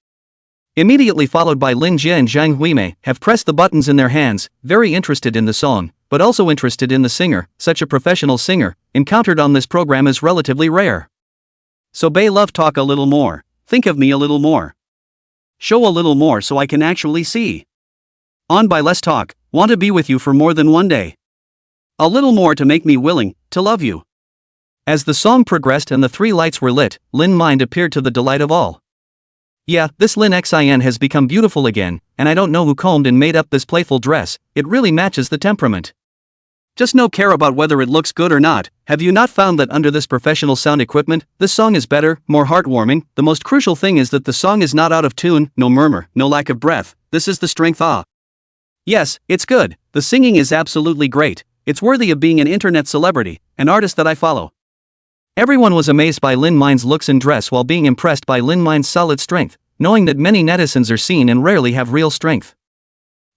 Immediately followed by Lin Jie and Zhang Huimei have pressed the buttons in their hands, very interested in the song, but also interested in the singer. Such a professional singer, encountered on this program, is relatively rare. So Bay love, talk a little more. Think of me a little more. Show a little more so I can actually see. On by less talk, want to be with you for more than one day. A little more to make me willing to love you. As the song progressed and the three lights were lit, Lin Mind appeared to the delight of all. Yeah, this Lin Xin has become beautiful again, and I don't know who combed and made up this playful dress, it really matches the temperament. Just no care about whether it looks good or not. Have you not found that under this professional sound equipment, this song is better, more heartwarming? The most crucial thing is that the song is not out of tune, no murmur, no lack of breath. This is the strength. Yes, it's good. The singing is absolutely great. It's worthy of being an internet celebrity, an artist that I follow. Everyone was amazed by Lin Mind's looks and dress while being impressed by Lin Mind's solid strength, knowing that many netizens are seen and rarely have real strength.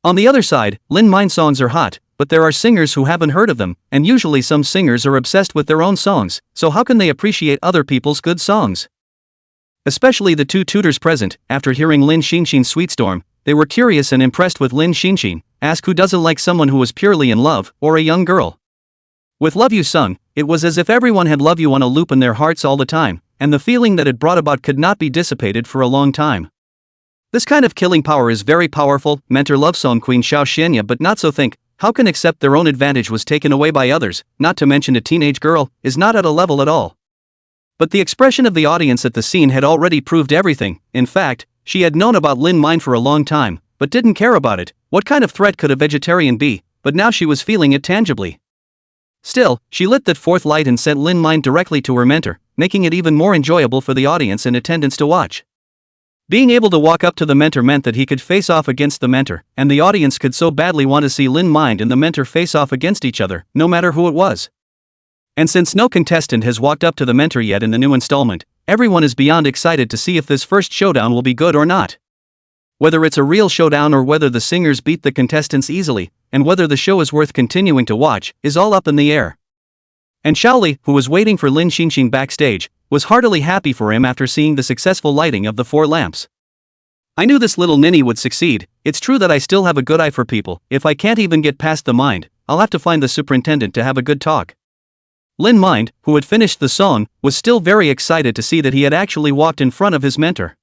On the other side, Lin Mind songs are hot, but there are singers who haven't heard of them, and usually some singers are obsessed with their own songs, so how can they appreciate other people's good songs? Especially the two tutors present, after hearing Lin Xinshin's Sweet Storm, they were curious and impressed with Lin Xinshin. Ask who doesn't like someone who was purely in love, or a young girl. With Love You sung, it was as if everyone had Love You on a loop in their hearts all the time, and the feeling that it brought about could not be dissipated for a long time. This kind of killing power is very powerful. Mentor love song queen Xiao Xianya, but not so think. How can accept their own advantage was taken away by others, not to mention a teenage girl, is not at a level at all. But the expression of the audience at the scene had already proved everything. In fact, she had known about Lin Mind for a long time, but didn't care about it. What kind of threat could a vegetarian be? But now she was feeling it tangibly. Still, she lit that fourth light and sent Lin Mind directly to her mentor, making it even more enjoyable for the audience in attendance to watch. Being able to walk up to the mentor meant that he could face off against the mentor, and the audience could so badly want to see Lin Mind and the mentor face off against each other, no matter who it was. And since no contestant has walked up to the mentor yet in the new installment, everyone is beyond excited to see if this first showdown will be good or not. Whether it's a real showdown or whether the singers beat the contestants easily, and whether the show is worth continuing to watch, is all up in the air. And Shaoli, who was waiting for Lin Xinshin backstage, was heartily happy for him after seeing the successful lighting of the 4 lamps. I knew this little ninny would succeed. It's true that I still have a good eye for people. If I can't even get past the mind, I'll have to find the superintendent to have a good talk. Lin Mind, who had finished the song, was still very excited to see that he had actually walked in front of his mentor.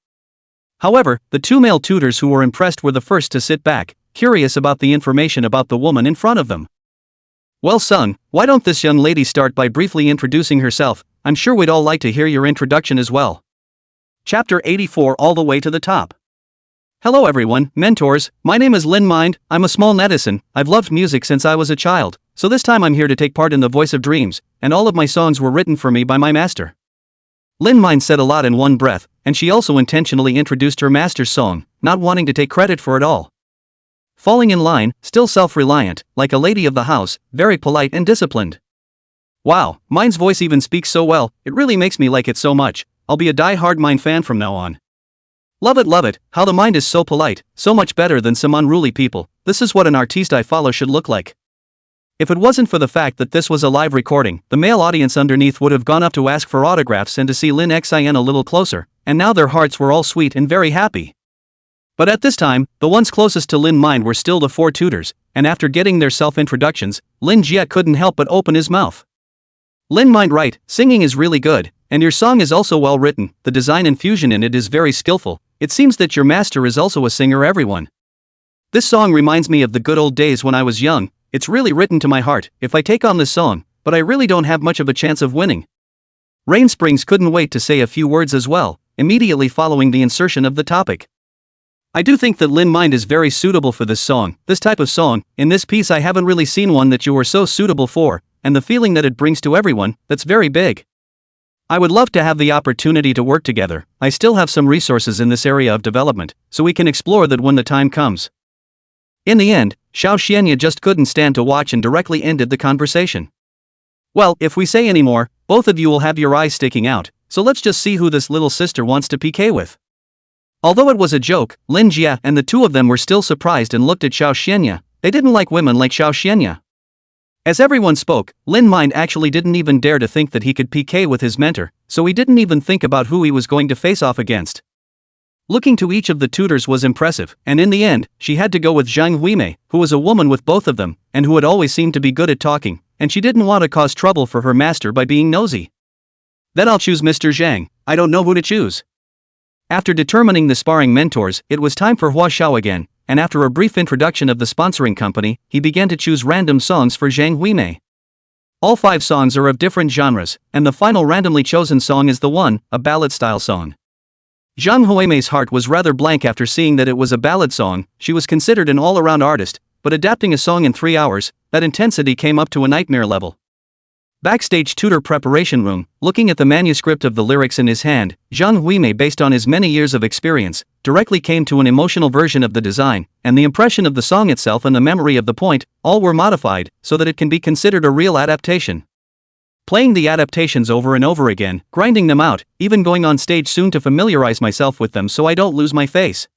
However, the 2 male tutors who were impressed were the first to sit back, curious about the information about the woman in front of them. Well son, why don't this young lady start by briefly introducing herself? I'm sure we'd all like to hear your introduction as well. Chapter 84, all the way to the top. Hello everyone, mentors, my name is Lin Mind. I'm a small netizen. I've loved music since I was a child, so this time I'm here to take part in the Voice of Dreams, and all of my songs were written for me by my master. Lin Mind said a lot in one breath, and she also intentionally introduced her master's song, not wanting to take credit for it all. Falling in line, still self-reliant, like a lady of the house, very polite and disciplined. Wow, Mind's voice even speaks so well, it really makes me like it so much. I'll be a die-hard Mind fan from now on. Love it, how the Mind is so polite, so much better than some unruly people. This is what an artiste I follow should look like. If it wasn't for the fact that this was a live recording, the male audience underneath would have gone up to ask for autographs and to see Lin Xin a little closer, and now their hearts were all sweet and very happy. But at this time, the ones closest to Lin Mind were still the 4 tutors, and after getting their self-introductions, Lin Jie couldn't help but open his mouth. Lin Mind, right, singing is really good, and your song is also well written. The design and fusion in it is very skillful. It seems that your master is also a singer, everyone. This song reminds me of the good old days when I was young. It's really written to my heart if I take on this song, but I really don't have much of a chance of winning. Rain Springs couldn't wait to say a few words as well, immediately following the insertion of the topic. I do think that Lin Mind is very suitable for this song, this type of song. In this piece I haven't really seen one that you are so suitable for, and the feeling that it brings to everyone, that's very big. I would love to have the opportunity to work together. I still have some resources in this area of development, so we can explore that when the time comes. In the end, Xiao Xianya just couldn't stand to watch and directly ended the conversation. Well, if we say any more, both of you will have your eyes sticking out, so let's just see who this little sister wants to PK with. Although it was a joke, Lin Jie and the 2 of them were still surprised and looked at Xiao Xianya. They didn't like women like Xiao Xianya. As everyone spoke, Lin Mind actually didn't even dare to think that he could PK with his mentor, so he didn't even think about who he was going to face off against. Looking to each of the tutors was impressive, and in the end, she had to go with Zhang Huimei, who was a woman with both of them, and who had always seemed to be good at talking, and she didn't want to cause trouble for her master by being nosy. Then I'll choose Mr. Zhang, I don't know who to choose. After determining the sparring mentors, it was time for Hua Xiao again, and after a brief introduction of the sponsoring company, he began to choose random songs for Zhang Huimei. All 5 songs are of different genres, and the final randomly chosen song is the one, a ballad-style song. Zhang Huimei's heart was rather blank after seeing that it was a ballad song. She was considered an all-around artist, but adapting a song in 3 hours, that intensity came up to a nightmare level. Backstage tutor preparation room, looking at the manuscript of the lyrics in his hand, Zhang Huimei, based on his many years of experience, directly came to an emotional version of the design, and the impression of the song itself and the memory of the point, all were modified, so that it can be considered a real adaptation. Playing the adaptations over and over again, grinding them out, even going on stage soon to familiarize myself with them so I don't lose my face.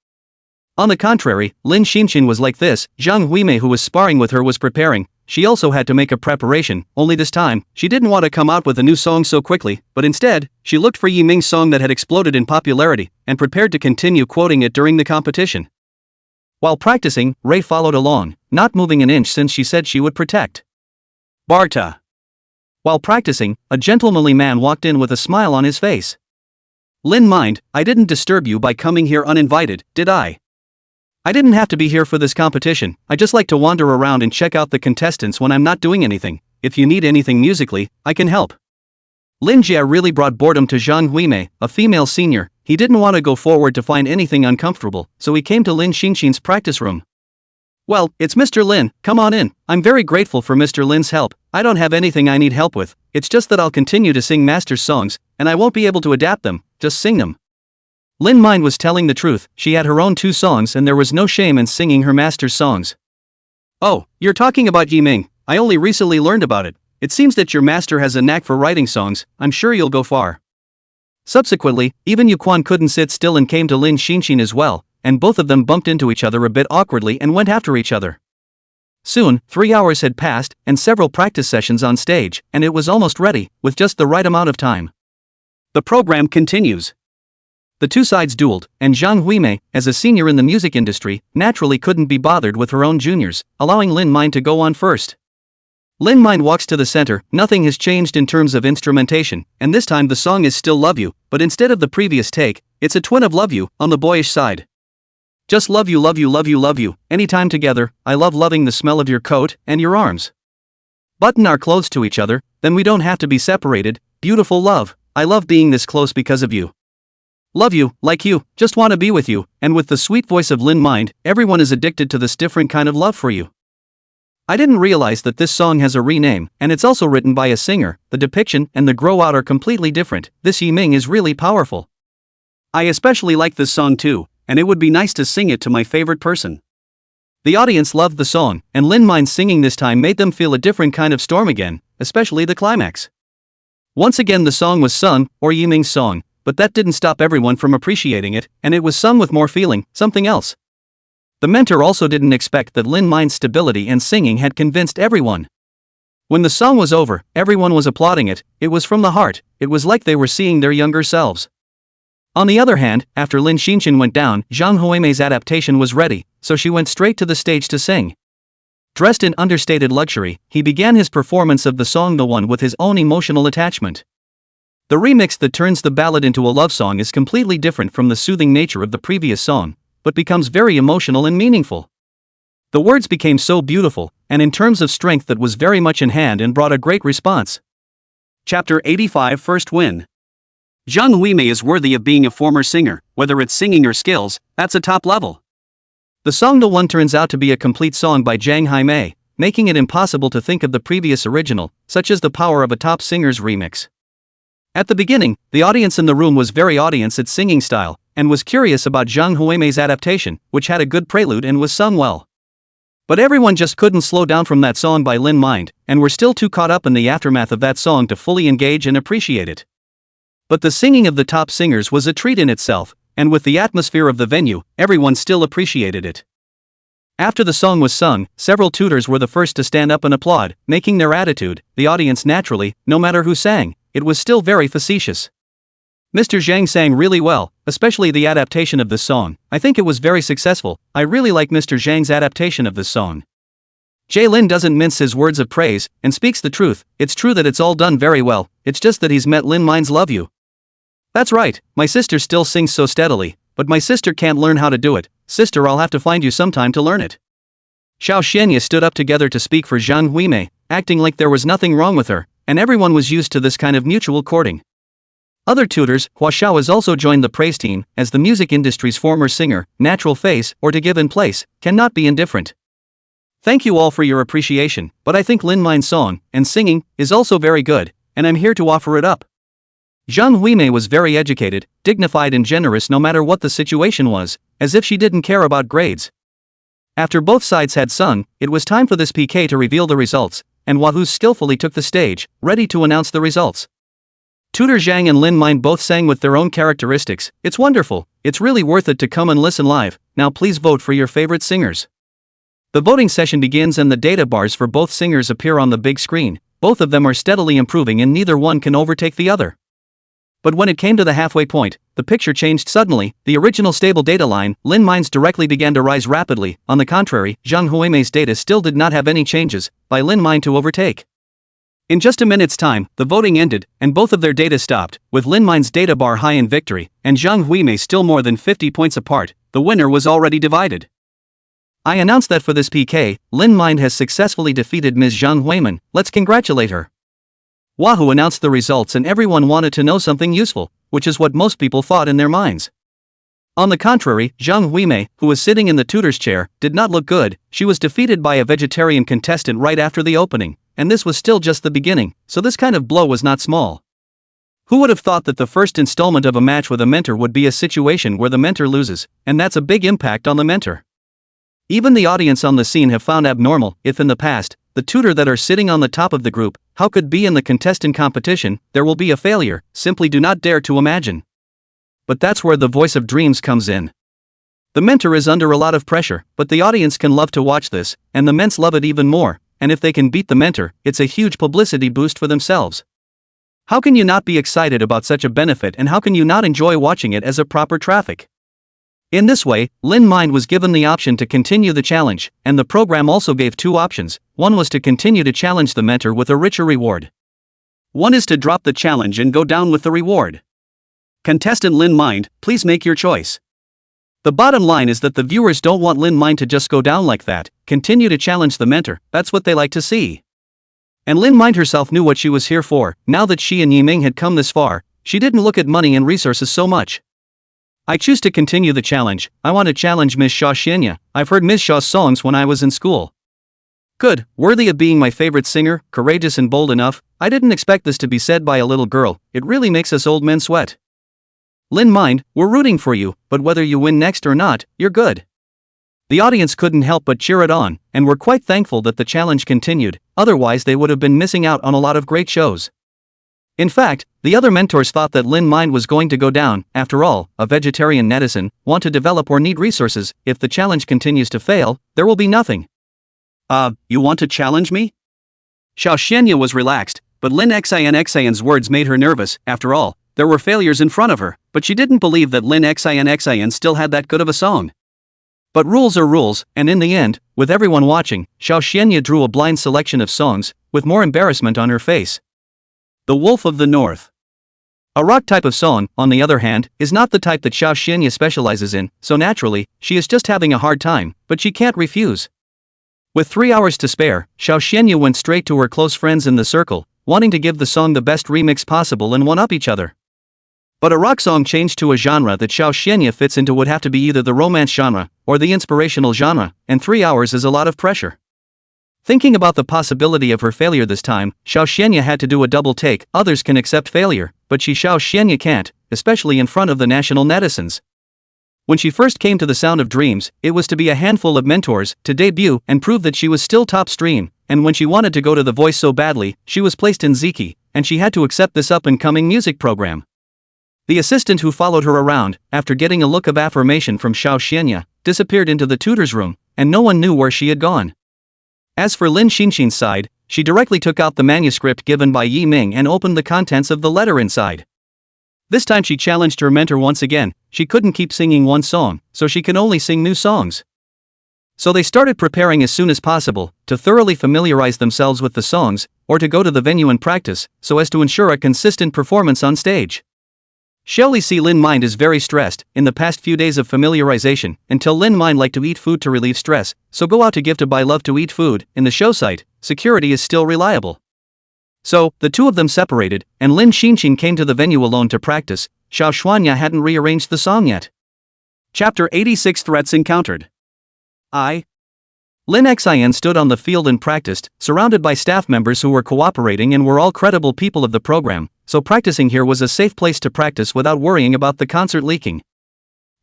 On the contrary, Lin Xinxin was like this. Zhang Huimei, who was sparring with her, was preparing. She also had to make a preparation, only this time, she didn't want to come out with a new song so quickly, but instead, she looked for Yi Ming's song that had exploded in popularity, and prepared to continue quoting it during the competition. While practicing, Ray followed along, not moving an inch since she said she would protect Barta. While practicing, a gentlemanly man walked in with a smile on his face. Lin, mind, I didn't disturb you by coming here uninvited, did I? I didn't have to be here for this competition, I just like to wander around and check out the contestants when I'm not doing anything. If you need anything musically, I can help. Lin Jia really brought boredom to Zhang Huimei, a female senior. He didn't want to go forward to find anything uncomfortable, so he came to Lin Xinxin's practice room. Well, it's Mr. Lin, come on in. I'm very grateful for Mr. Lin's help. I don't have anything I need help with, it's just that I'll continue to sing master's songs, and I won't be able to adapt them, just sing them. Lin Mind was telling the truth, she had her own 2 songs and there was no shame in singing her master's songs. Oh, you're talking about Yi Ming, I only recently learned about it. It seems that your master has a knack for writing songs, I'm sure you'll go far. Subsequently, even Yu Quan couldn't sit still and came to Lin Xinxin as well, and both of them bumped into each other a bit awkwardly and went after each other. Soon, 3 hours had passed, and several practice sessions on stage, and it was almost ready, with just the right amount of time. The program continues. The 2 sides dueled, and Zhang Huimei, as a senior in the music industry, naturally couldn't be bothered with her own juniors, allowing Lin Mind to go on first. Lin Mind walks to the center. Nothing has changed in terms of instrumentation, and this time the song is still Love You, but instead of the previous take, it's a twin of Love You, on the boyish side. Just love you, love you, love you, love you, anytime together, I love loving the smell of your coat, and your arms. Button our clothes to each other, then we don't have to be separated, beautiful love, I love being this close because of you. Love you, like you, just want to be with you, and with the sweet voice of Lin Mind, everyone is addicted to this different kind of love for you. I didn't realize that this song has a rename, and it's also written by a singer. The depiction and the grow out are completely different. This Yi Ming is really powerful. I especially like this song too, and it would be nice to sing it to my favorite person. The audience loved the song, and Lin Mind's singing this time made them feel a different kind of storm again, especially the climax. Once again the song was sung, or Yi Ming's song, but that didn't stop everyone from appreciating it, and it was sung with more feeling, something else. The mentor also didn't expect that Lin Mind's stability and singing had convinced everyone. When the song was over, everyone was applauding it. It was from the heart, it was like they were seeing their younger selves. On the other hand, after Lin Xinxin went down, Zhang Huimei's adaptation was ready, so she went straight to the stage to sing. Dressed in understated luxury, he began his performance of the song The One with his own emotional attachment. The remix that turns the ballad into a love song is completely different from the soothing nature of the previous song, but becomes very emotional and meaningful. The words became so beautiful, and in terms of strength that was very much in hand and brought a great response. Chapter 85 First Win. Zhang Huimei is worthy of being a former singer, whether it's singing or skills, that's a top level. The song The One turns out to be a complete song by Zhang Huimei, making it impossible to think of the previous original, such as the power of a top singer's remix. At the beginning, the audience in the room was very audience at singing style, and was curious about Zhang Huimei's adaptation, which had a good prelude and was sung well. But everyone just couldn't slow down from that song by Lin Mind, and were still too caught up in the aftermath of that song to fully engage and appreciate it. But the singing of the top singers was a treat in itself, and with the atmosphere of the venue, everyone still appreciated it. After the song was sung, several tutors were the first to stand up and applaud, making their attitude, the audience naturally, no matter who sang, it was still very facetious. Mr. Zhang sang really well, especially the adaptation of this song. I think it was very successful. I really like Mr. Zhang's adaptation of this song. Jaylin doesn't mince his words of praise, and speaks the truth. It's true that it's all done very well, it's just that he's met Lin Min's Love You. That's right, my sister still sings so steadily, but my sister can't learn how to do it. Sister, I'll have to find you sometime to learn it. Xiao Xianya stood up together to speak for Zhang Huimei, acting like there was nothing wrong with her, and everyone was used to this kind of mutual courting. Other tutors, Hua Xiao has also joined the praise team, as the music industry's former singer, natural face, or to give in place, cannot be indifferent. Thank you all for your appreciation, but I think Lin Min's song, and singing, is also very good, and I'm here to offer it up. Zhang Huimei was very educated, dignified and generous no matter what the situation was, as if she didn't care about grades. After both sides had sung, it was time for this PK to reveal the results, and Wahoo skillfully took the stage, ready to announce the results. Tutor Zhang and Lin Min both sang with their own characteristics. It's wonderful, it's really worth it to come and listen live. Now please vote for your favorite singers. The voting session begins and the data bars for both singers appear on the big screen. Both of them are steadily improving and neither one can overtake the other. But when it came to the halfway point, the picture changed suddenly. The original stable data line, Lin Min's directly began to rise rapidly. On the contrary, Zhang Huimei's data still did not have any changes, by Lin Min to overtake. In just a minute's time, the voting ended, and both of their data stopped, with Lin Min's data bar high in victory, and Zhang Huimei still more than 50 points apart. The winner was already divided. I announce that for this PK, Lin Min has successfully defeated Ms. Zhang Huimin. Let's congratulate her. Wahoo announced the results and everyone wanted to know something useful, which is what most people thought in their minds. On the contrary, Zhang Huimei, who was sitting in the tutor's chair, did not look good. She was defeated by a vegetarian contestant right after the opening, and this was still just the beginning, so this kind of blow was not small. Who would have thought that the first installment of a match with a mentor would be a situation where the mentor loses, and that's a big impact on the mentor. Even the audience on the scene have found abnormal, if in the past, the tutor that are sitting on the top of the group, how could be in the contestant competition, there will be a failure, simply do not dare to imagine. But that's where the voice of dreams comes in. The mentor is under a lot of pressure, but the audience can love to watch this, and the ments love it even more, and if they can beat the mentor, it's a huge publicity boost for themselves. How can you not be excited about such a benefit and how can you not enjoy watching it as a proper traffic? In this way, Lin Min was given the option to continue the challenge, and the program also gave two options. One was to continue to challenge the mentor with a richer reward. One is to drop the challenge and go down with the reward. Contestant Lin Min, please make your choice. The bottom line is that the viewers don't want Lin Min to just go down like that, continue to challenge the mentor, that's what they like to see. And Lin Min herself knew what she was here for. Now that she and Yiming had come this far, she didn't look at money and resources so much. I choose to continue the challenge. I want to challenge Ms. Xiao Xianya. I've heard Ms. Xiao's songs when I was in school. Good, worthy of being my favorite singer, courageous and bold enough. I didn't expect this to be said by a little girl. It really makes us old men sweat. Lin Min, we're rooting for you, but whether you win next or not, you're good. The audience couldn't help but cheer it on, and were quite thankful that the challenge continued, otherwise they would have been missing out on a lot of great shows. In fact, the other mentors thought that Lin Min was going to go down. After all, a vegetarian netizen, want to develop or need resources. If the challenge continues to fail, there will be nothing. You want to challenge me? Xiao Xianya was relaxed, but Lin Xian's words made her nervous. After all, there were failures in front of her, but she didn't believe that Lin Xian still had that good of a song. But rules are rules, and in the end, with everyone watching, Xiao Xianya drew a blind selection of songs, with more embarrassment on her face. The Wolf of the North. A rock type of song, on the other hand, is not the type that Xiao Xianya specializes in, so naturally, she is just having a hard time, but she can't refuse. With 3 hours to spare, Xiao Xianya went straight to her close friends in the circle, wanting to give the song the best remix possible and one-up each other. But a rock song changed to a genre that Xiao Xianya fits into would have to be either the romance genre, or the inspirational genre, and 3 hours is a lot of pressure. Thinking about the possibility of her failure this time, Xiao Xianya had to do a double take. Others can accept failure, but Xiao Xianya can't, especially in front of the national netizens. When she first came to the Sound of Dreams, it was to be a handful of mentors, to debut and prove that she was still top stream, and when she wanted to go to The Voice so badly, she was placed in Ziki, and she had to accept this up-and-coming music program. The assistant who followed her around, after getting a look of affirmation from Xiao Xianya, disappeared into the tutor's room, and no one knew where she had gone. As for Lin Xinxin's side, she directly took out the manuscript given by Yi Ming and opened the contents of the letter inside. This time she challenged her mentor once again. She couldn't keep singing one song, so she can only sing new songs. So they started preparing as soon as possible, to thoroughly familiarize themselves with the songs, or to go to the venue and practice, so as to ensure a consistent performance on stage. Shelley C. Lin Mind is very stressed, in the past few days of familiarization, until Lin Mind like to eat food to relieve stress, so go out to give to buy love to eat food. In the show site, security is still reliable. So, the two of them separated, and Lin Xinxin came to the venue alone to practice. Xiao Xuanya hadn't rearranged the song yet. Chapter 86 Threats Encountered. Lin Xin stood on the field and practiced, surrounded by staff members who were cooperating and were all credible people of the program, so practicing here was a safe place to practice without worrying about the concert leaking.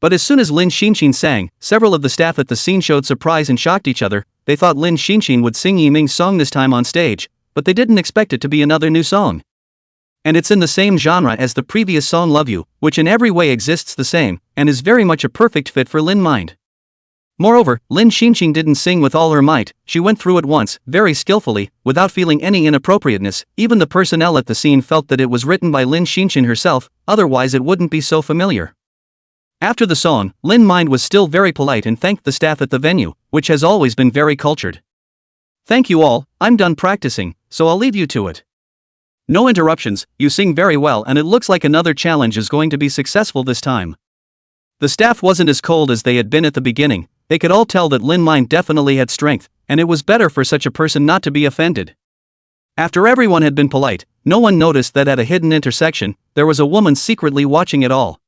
But as soon as Lin Xinxin sang, several of the staff at the scene showed surprise and shocked each other. They thought Lin Xinxin would sing Yiming's song this time on stage, but they didn't expect it to be another new song. And it's in the same genre as the previous song Love You, which in every way exists the same, and is very much a perfect fit for Lin Mind. Moreover, Lin Xinxin didn't sing with all her might. She went through it once, very skillfully, without feeling any inappropriateness. Even the personnel at the scene felt that it was written by Lin Xinxin herself, otherwise it wouldn't be so familiar. After the song, Lin Mind was still very polite and thanked the staff at the venue, which has always been very cultured. Thank you all, I'm done practicing, so I'll leave you to it. No interruptions, you sing very well and it looks like another challenge is going to be successful this time. The staff wasn't as cold as they had been at the beginning. They could all tell that Lin Mind definitely had strength, and it was better for such a person not to be offended. After everyone had been polite, no one noticed that at a hidden intersection, there was a woman secretly watching it all.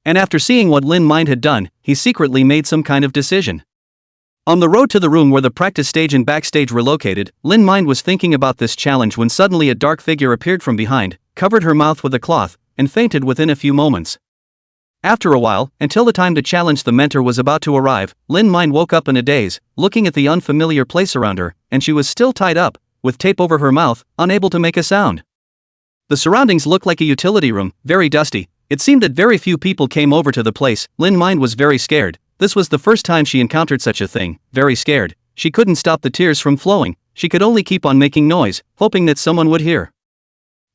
And after seeing what Lin Mind had done, he secretly made some kind of decision. On the road to the room where the practice stage and backstage were located, Lin Mind was thinking about this challenge when suddenly a dark figure appeared from behind, covered her mouth with a cloth, and fainted within a few moments. After a while, until the time to challenge the mentor was about to arrive, Lin Mind woke up in a daze, looking at the unfamiliar place around her, and she was still tied up, with tape over her mouth, unable to make a sound. The surroundings looked like a utility room, very dusty. It seemed that very few people came over to the place. Lin Mind was very scared. This was the first time she encountered such a thing, very scared. She couldn't stop the tears from flowing, she could only keep on making noise, hoping that someone would hear.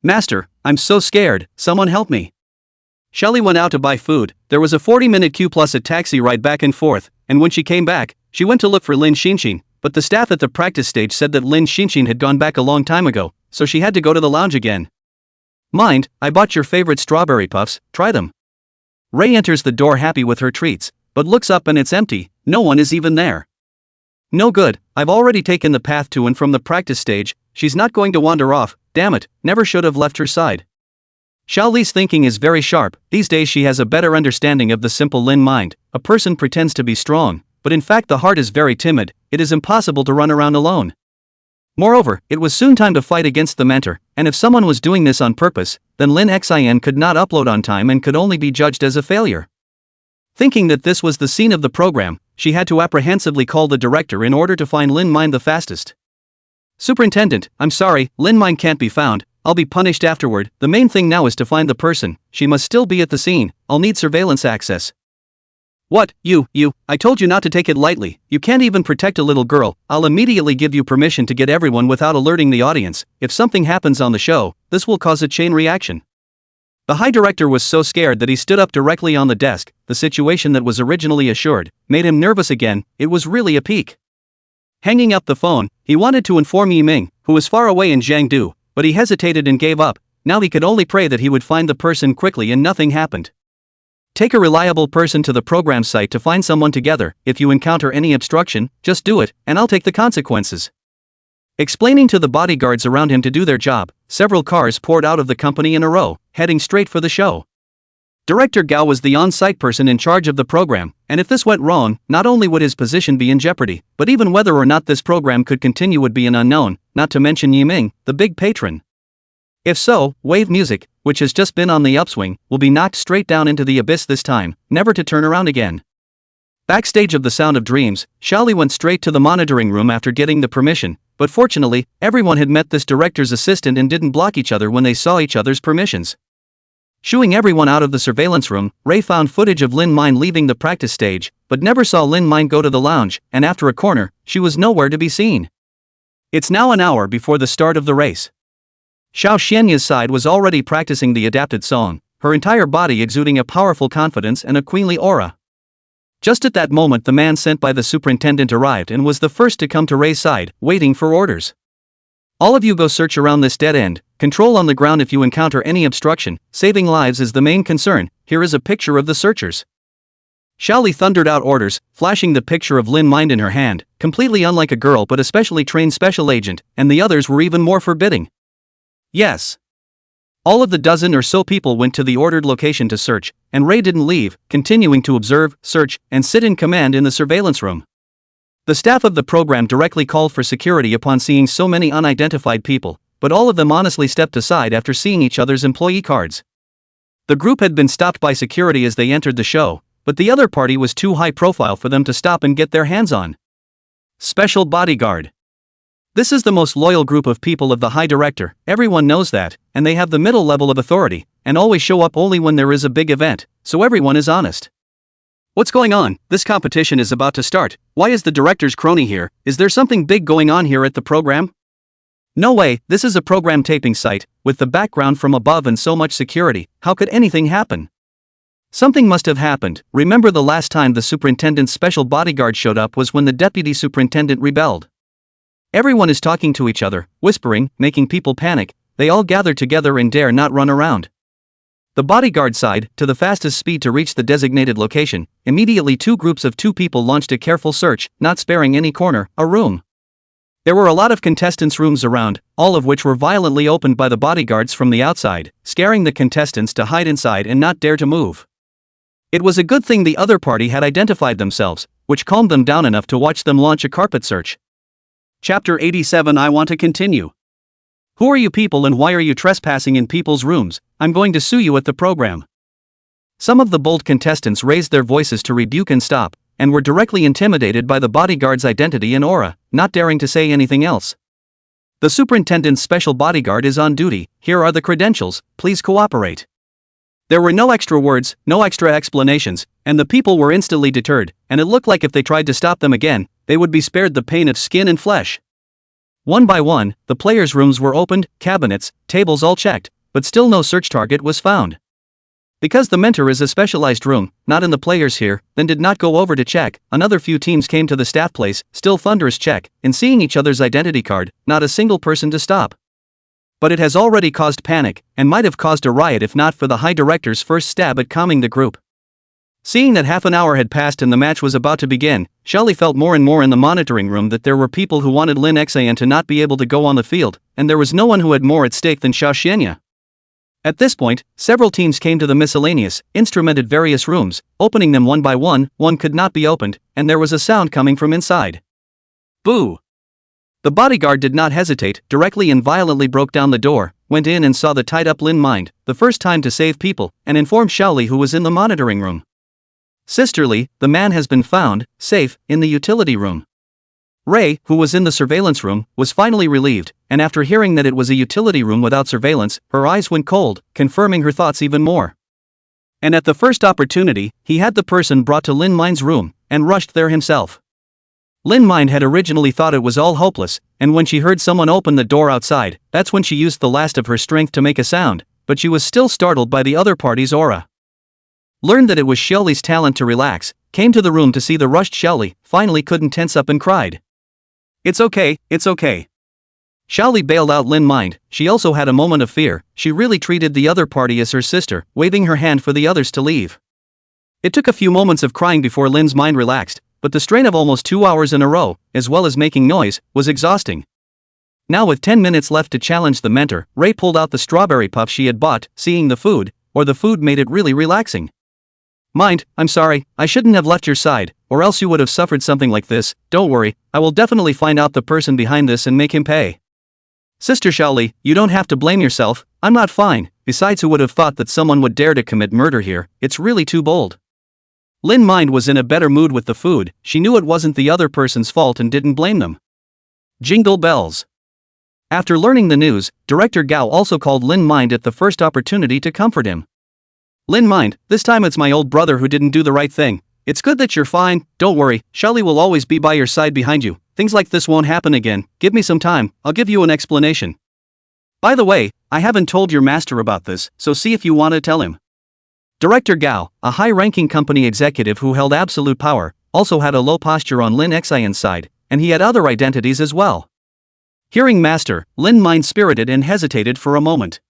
Master, I'm so scared, someone help me. Shelley went out to buy food. There was a 40-minute queue plus a taxi ride back and forth, and when she came back, she went to look for Lin Xinxin, but the staff at the practice stage said that Lin Xinxin had gone back a long time ago, so she had to go to the lounge again. Mind, I bought your favorite strawberry puffs, try them. Ray enters the door happy with her treats, but looks up and it's empty, no one is even there. No good, I've already taken the path to and from the practice stage, she's not going to wander off, damn it, never should have left her side. Xiao Li's thinking is very sharp. These days she has a better understanding of the simple Lin Mind. A person pretends to be strong, but in fact the heart is very timid. It is impossible to run around alone. Moreover, it was soon time to fight against the mentor, and if someone was doing this on purpose, then Lin Xin could not upload on time and could only be judged as a failure. Thinking that this was the scene of the program, she had to apprehensively call the director in order to find Lin Mind the fastest. Superintendent, I'm sorry, Lin Mind can't be found. I'll be punished afterward. The main thing now is to find the person. She must still be at the scene. I'll need surveillance access. What, you, I told you not to take it lightly. You can't even protect a little girl. I'll immediately give you permission to get everyone without alerting the audience. If something happens on the show, this will cause a chain reaction. The high director was so scared that he stood up directly on the desk. The situation that was originally assured made him nervous again. It was really a peak. Hanging up the phone, he wanted to inform Yiming, who was far away in Jiangdu, but he hesitated and gave up. Now he could only pray that he would find the person quickly and nothing happened. Take a reliable person to the program site to find someone together. If you encounter any obstruction, just do it, and I'll take the consequences. Explaining to the bodyguards around him to do their job, several cars poured out of the company in a row, heading straight for the show. Director Gao was the on-site person in charge of the program, and if this went wrong, not only would his position be in jeopardy, but even whether or not this program could continue would be an unknown, not to mention Yiming, the big patron. If so, wave music, which has just been on the upswing, will be knocked straight down into the abyss this time, never to turn around again. Backstage of The Sound of Dreams, Xiaoli went straight to the monitoring room after getting the permission, but fortunately, everyone had met this director's assistant and didn't block each other when they saw each other's permissions. Shooing everyone out of the surveillance room, Ray found footage of Lin Mind leaving the practice stage, but never saw Lin Mind go to the lounge, and after a corner, she was nowhere to be seen. It's now an hour before the start of the race. Xiao Xianya's side was already practicing the adapted song. her entire body exuding a powerful confidence and a queenly aura. Just at that moment the man sent by the superintendent arrived and was the first to come to Ray's side, waiting for orders. All of you go search around this dead end, control on the ground if you encounter any obstruction, saving lives is the main concern, here is a picture of the searchers. Xiaoli thundered out orders, flashing the picture of Lin Mind in her hand, completely unlike a girl but a specially trained special agent, and the others were even more forbidding. Yes. All of the dozen or so people went to the ordered location to search, and Ray didn't leave, continuing to observe, search, and sit in command in the surveillance room. The staff of the program directly called for security upon seeing so many unidentified people, but all of them honestly stepped aside after seeing each other's employee cards. The group had been stopped by security as they entered the show, but the other party was too high profile for them to stop and get their hands on. Special bodyguard. This is the most loyal group of people of the High Director, everyone knows that, and they have the middle level of authority, and always show up only when there is a big event, so everyone is honest. What's going on? This competition is about to start. Why is the director's crony here? Is there something big going on here at the program? No way, this is a program taping site, with the background from above and so much security, how could anything happen? Something must have happened. Remember the last time the superintendent's special bodyguard showed up was when the deputy superintendent rebelled. Everyone is talking to each other, whispering, making people panic, they all gather together and dare not run around. The bodyguard sighed, to the fastest speed to reach the designated location. Immediately 2 groups of 2 people launched a careful search, not sparing any corner, a room. There were a lot of contestants' rooms around, all of which were violently opened by the bodyguards from the outside, scaring the contestants to hide inside and not dare to move. It was a good thing the other party had identified themselves, which calmed them down enough to watch them launch a carpet search. Chapter 87. I want to continue. Who are you people and why are you trespassing in people's rooms? I'm going to sue you at the program. Some of the bold contestants raised their voices to rebuke and stop, and were directly intimidated by the bodyguard's identity and aura, not daring to say anything else. The superintendent's special bodyguard is on duty, here are the credentials, please cooperate. There were no extra words, no extra explanations, and the people were instantly deterred, and it looked like if they tried to stop them again, they would be spared the pain of skin and flesh. One by one, the players' rooms were opened, cabinets, tables all checked, but still no search target was found. Because the mentor is a specialized room, not in the players here, then did not go over to check. Another few teams came to the staff place, still thunderous check, in seeing each other's identity card, not a single person to stop. But it has already caused panic, and might have caused a riot if not for the High Director's first stab at calming the group. Seeing that half an hour had passed and the match was about to begin, Xiaoli felt more and more in the monitoring room that there were people who wanted Lin Xian to not be able to go on the field, and there was no one who had more at stake than Xiao Xianya. At this point, several teams came to the miscellaneous, instrumented various rooms, opening them one by one could not be opened, and there was a sound coming from inside. Boo! The bodyguard did not hesitate, directly and violently broke down the door, went in and saw the tied-up Lin Mind, the first time to save people, and informed Xiaoli who was in the monitoring room. Sisterly, the man has been found, safe, in the utility room. Ray, who was in the surveillance room, was finally relieved, and after hearing that it was a utility room without surveillance, her eyes went cold, confirming her thoughts even more. And at the first opportunity, he had the person brought to Lin Mind's room, and rushed there himself. Lin Mind had originally thought it was all hopeless, and when she heard someone open the door outside, that's when she used the last of her strength to make a sound, but she was still startled by the other party's aura. Learned that it was Xiaoli's talent to relax, came to the room to see the rushed Xiaoli, finally couldn't tense up and cried. It's okay, it's okay. Xiaoli bailed out Lin Mind. She also had a moment of fear, she really treated the other party as her sister, waving her hand for the others to leave. It took a few moments of crying before Lin's mind relaxed, but the strain of almost 2 hours in a row, as well as making noise, was exhausting. Now with 10 minutes left to challenge the mentor, Ray pulled out the strawberry puff she had bought, seeing the food made it really relaxing. Mind, I'm sorry, I shouldn't have left your side, or else you would have suffered something like this. Don't worry, I will definitely find out the person behind this and make him pay. Sister Xiaoli, you don't have to blame yourself, I'm not fine, besides who would have thought that someone would dare to commit murder here, it's really too bold. Lin Mind was in a better mood with the food, she knew it wasn't the other person's fault and didn't blame them. Jingle bells. After learning the news, Director Gao also called Lin Mind at the first opportunity to comfort him. Lin Mind, this time it's my old brother who didn't do the right thing. It's good that you're fine, don't worry, Xiaoli will always be by your side behind you, things like this won't happen again, give me some time, I'll give you an explanation. By the way, I haven't told your master about this, so see if you want to tell him. Director Gao, a high-ranking company executive who held absolute power, also had a low posture on Lin Xian's side, and he had other identities as well. Hearing Master, Lin mind-spirited and hesitated for a moment.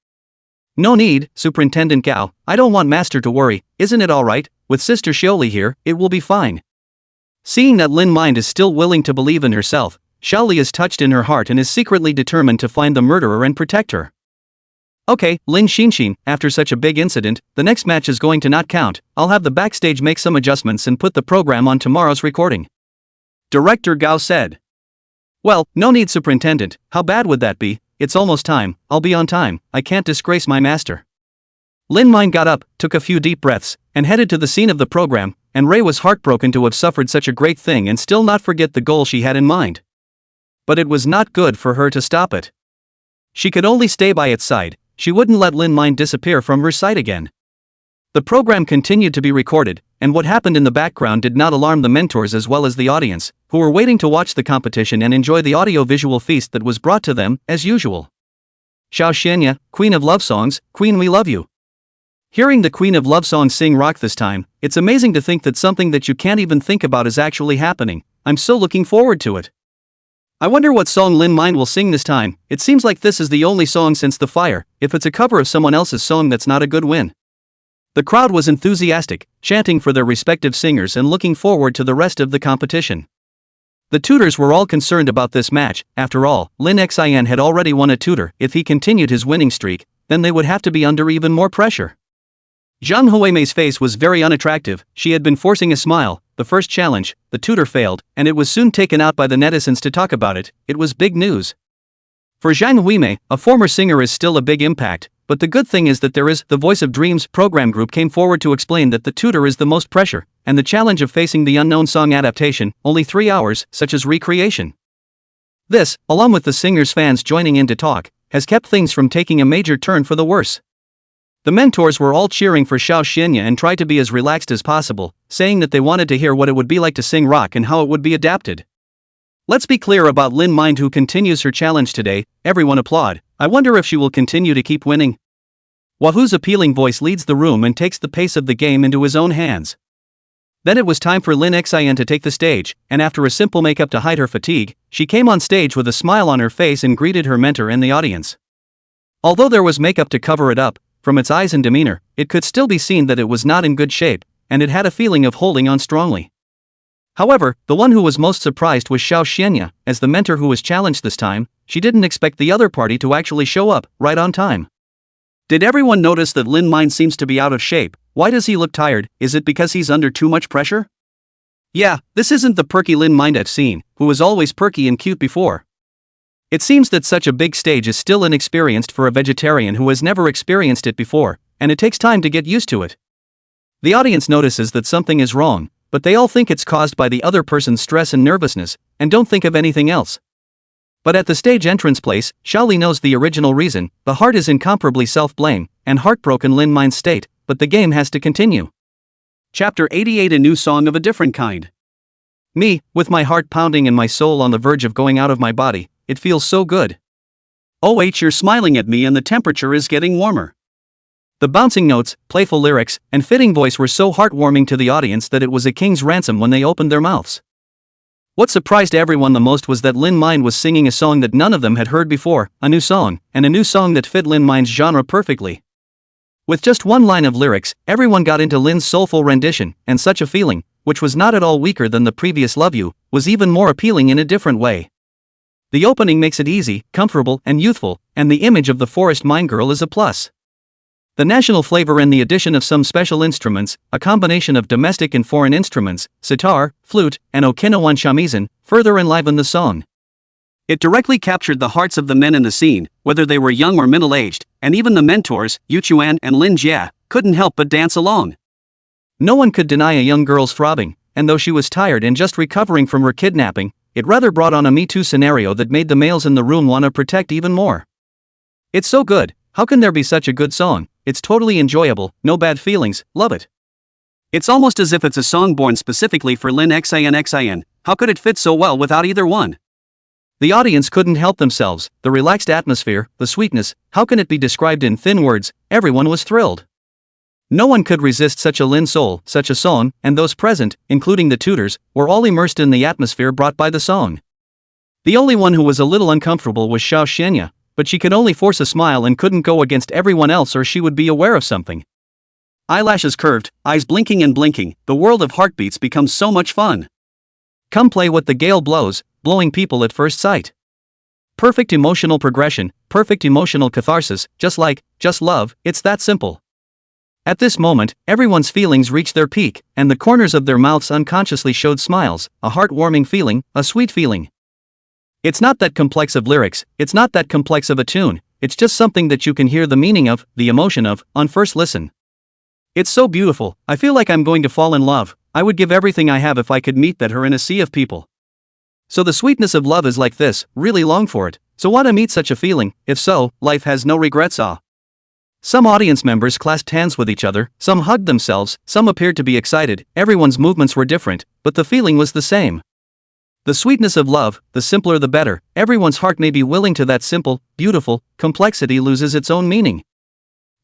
No need, Superintendent Gao, I don't want Master to worry, isn't it alright? With Sister Xiaoli here, it will be fine. Seeing that Lin Mind is still willing to believe in herself, Xiaoli is touched in her heart and is secretly determined to find the murderer and protect her. Okay, Lin Xinxin, after such a big incident, the next match is going to not count. I'll have the backstage make some adjustments and put the program on tomorrow's recording. Director Gao said. Well, no need, Superintendent, how bad would that be? It's almost time, I'll be on time, I can't disgrace my master. Lin Mind got up, took a few deep breaths, and headed to the scene of the program, and Ray was heartbroken to have suffered such a great thing and still not forget the goal she had in mind. But it was not good for her to stop it. She could only stay by its side, she wouldn't let Lin Mind disappear from her sight again. The program continued to be recorded, and what happened in the background did not alarm the mentors as well as the audience, who were waiting to watch the competition and enjoy the audio-visual feast that was brought to them, as usual. Xiao Xianya, Queen of Love Songs, Queen we love you. Hearing the Queen of Love Songs sing rock this time, it's amazing to think that something that you can't even think about is actually happening. I'm so looking forward to it. I wonder what song Lin Mind will sing this time. It seems like this is the only song since The Fire. If it's a cover of someone else's song, that's not a good win. The crowd was enthusiastic, chanting for their respective singers and looking forward to the rest of the competition. The tutors were all concerned about this match. After all, Lin Xian had already won a tutor. If he continued his winning streak, then they would have to be under even more pressure. Zhang Huimei's face was very unattractive. She had been forcing a smile. The first challenge, the tutor failed, and it was soon taken out by the netizens to talk about it. It was big news. For Zhang Huimei, a former singer is still a big impact, but the good thing is that there is the Voice of Dreams program group came forward to explain that the tutor is the most pressure, and the challenge of facing the unknown song adaptation, only 3 hours, such as recreation. This, along with the singer's fans joining in to talk, has kept things from taking a major turn for the worse. The mentors were all cheering for Xiao Xianya and tried to be as relaxed as possible, saying that they wanted to hear what it would be like to sing rock and how it would be adapted. Let's be clear about Lin Mind, who continues her challenge today. Everyone applaud. I wonder if she will continue to keep winning. Wahu's appealing voice leads the room and takes the pace of the game into his own hands. Then it was time for Lin Xian to take the stage, and after a simple makeup to hide her fatigue, she came on stage with a smile on her face and greeted her mentor and the audience. Although there was makeup to cover it up, from its eyes and demeanor, it could still be seen that it was not in good shape, and it had a feeling of holding on strongly. However, the one who was most surprised was Xiao Xianya. As the mentor who was challenged this time, she didn't expect the other party to actually show up, right on time. Did everyone notice that Lin Mind seems to be out of shape? Why does he look tired? Is it because he's under too much pressure? Yeah, this isn't the perky Lin Mind I've seen, who was always perky and cute before. It seems that such a big stage is still inexperienced for a vegetarian who has never experienced it before, and it takes time to get used to it. The audience notices that something is wrong, but they all think it's caused by the other person's stress and nervousness, and don't think of anything else. But at the stage entrance place, Xiaoli knows the original reason. The heart is incomparably self-blame, and heartbroken Lin Mind's state, but the game has to continue. Chapter 88: A New Song of a Different Kind. Me, with my heart pounding and my soul on the verge of going out of my body, it feels so good. Oh, you're smiling at me and the temperature is getting warmer. The bouncing notes, playful lyrics, and fitting voice were so heartwarming to the audience that it was a king's ransom when they opened their mouths. What surprised everyone the most was that Lin Mind was singing a song that none of them had heard before, a new song, and a new song that fit Lin Mind's genre perfectly. With just one line of lyrics, everyone got into Lin's soulful rendition, and such a feeling, which was not at all weaker than the previous Love You, was even more appealing in a different way. The opening makes it easy, comfortable, and youthful, and the image of the forest mine girl is a plus. The national flavor and the addition of some special instruments, a combination of domestic and foreign instruments, sitar, flute, and Okinawan shamisen, further enlivened the song. It directly captured the hearts of the men in the scene, whether they were young or middle-aged, and even the mentors, Yu Chuan and Lin Jia, couldn't help but dance along. No one could deny a young girl's throbbing, and though she was tired and just recovering from her kidnapping, it rather brought on a Me Too scenario that made the males in the room want to protect even more. It's so good. How can there be such a good song? It's totally enjoyable, no bad feelings, love it. It's almost as if it's a song born specifically for Lin Xian. How could it fit so well without either one? The audience couldn't help themselves. The relaxed atmosphere, the sweetness, how can it be described in thin words? Everyone was thrilled. No one could resist such a Lin soul, such a song, and those present, including the tutors, were all immersed in the atmosphere brought by the song. The only one who was a little uncomfortable was Xiao Xianya, but she could only force a smile and couldn't go against everyone else or she would be aware of something. Eyelashes curved, eyes blinking and blinking, the world of heartbeats becomes so much fun. Come play what the gale blows, blowing people at first sight. Perfect emotional progression, perfect emotional catharsis, just love, it's that simple. At this moment, everyone's feelings reached their peak, and the corners of their mouths unconsciously showed smiles, a heartwarming feeling, a sweet feeling. It's not that complex of lyrics, it's not that complex of a tune, it's just something that you can hear the meaning of, the emotion of, on first listen. It's so beautiful, I feel like I'm going to fall in love, I would give everything I have if I could meet her in a sea of people. So the sweetness of love is like this, really long for it, so want to meet such a feeling, if so, life has no regrets. Some audience members clasped hands with each other, some hugged themselves, some appeared to be excited, everyone's movements were different, but the feeling was the same. The sweetness of love, the simpler the better, everyone's heart may be willing to that simple, beautiful, complexity loses its own meaning.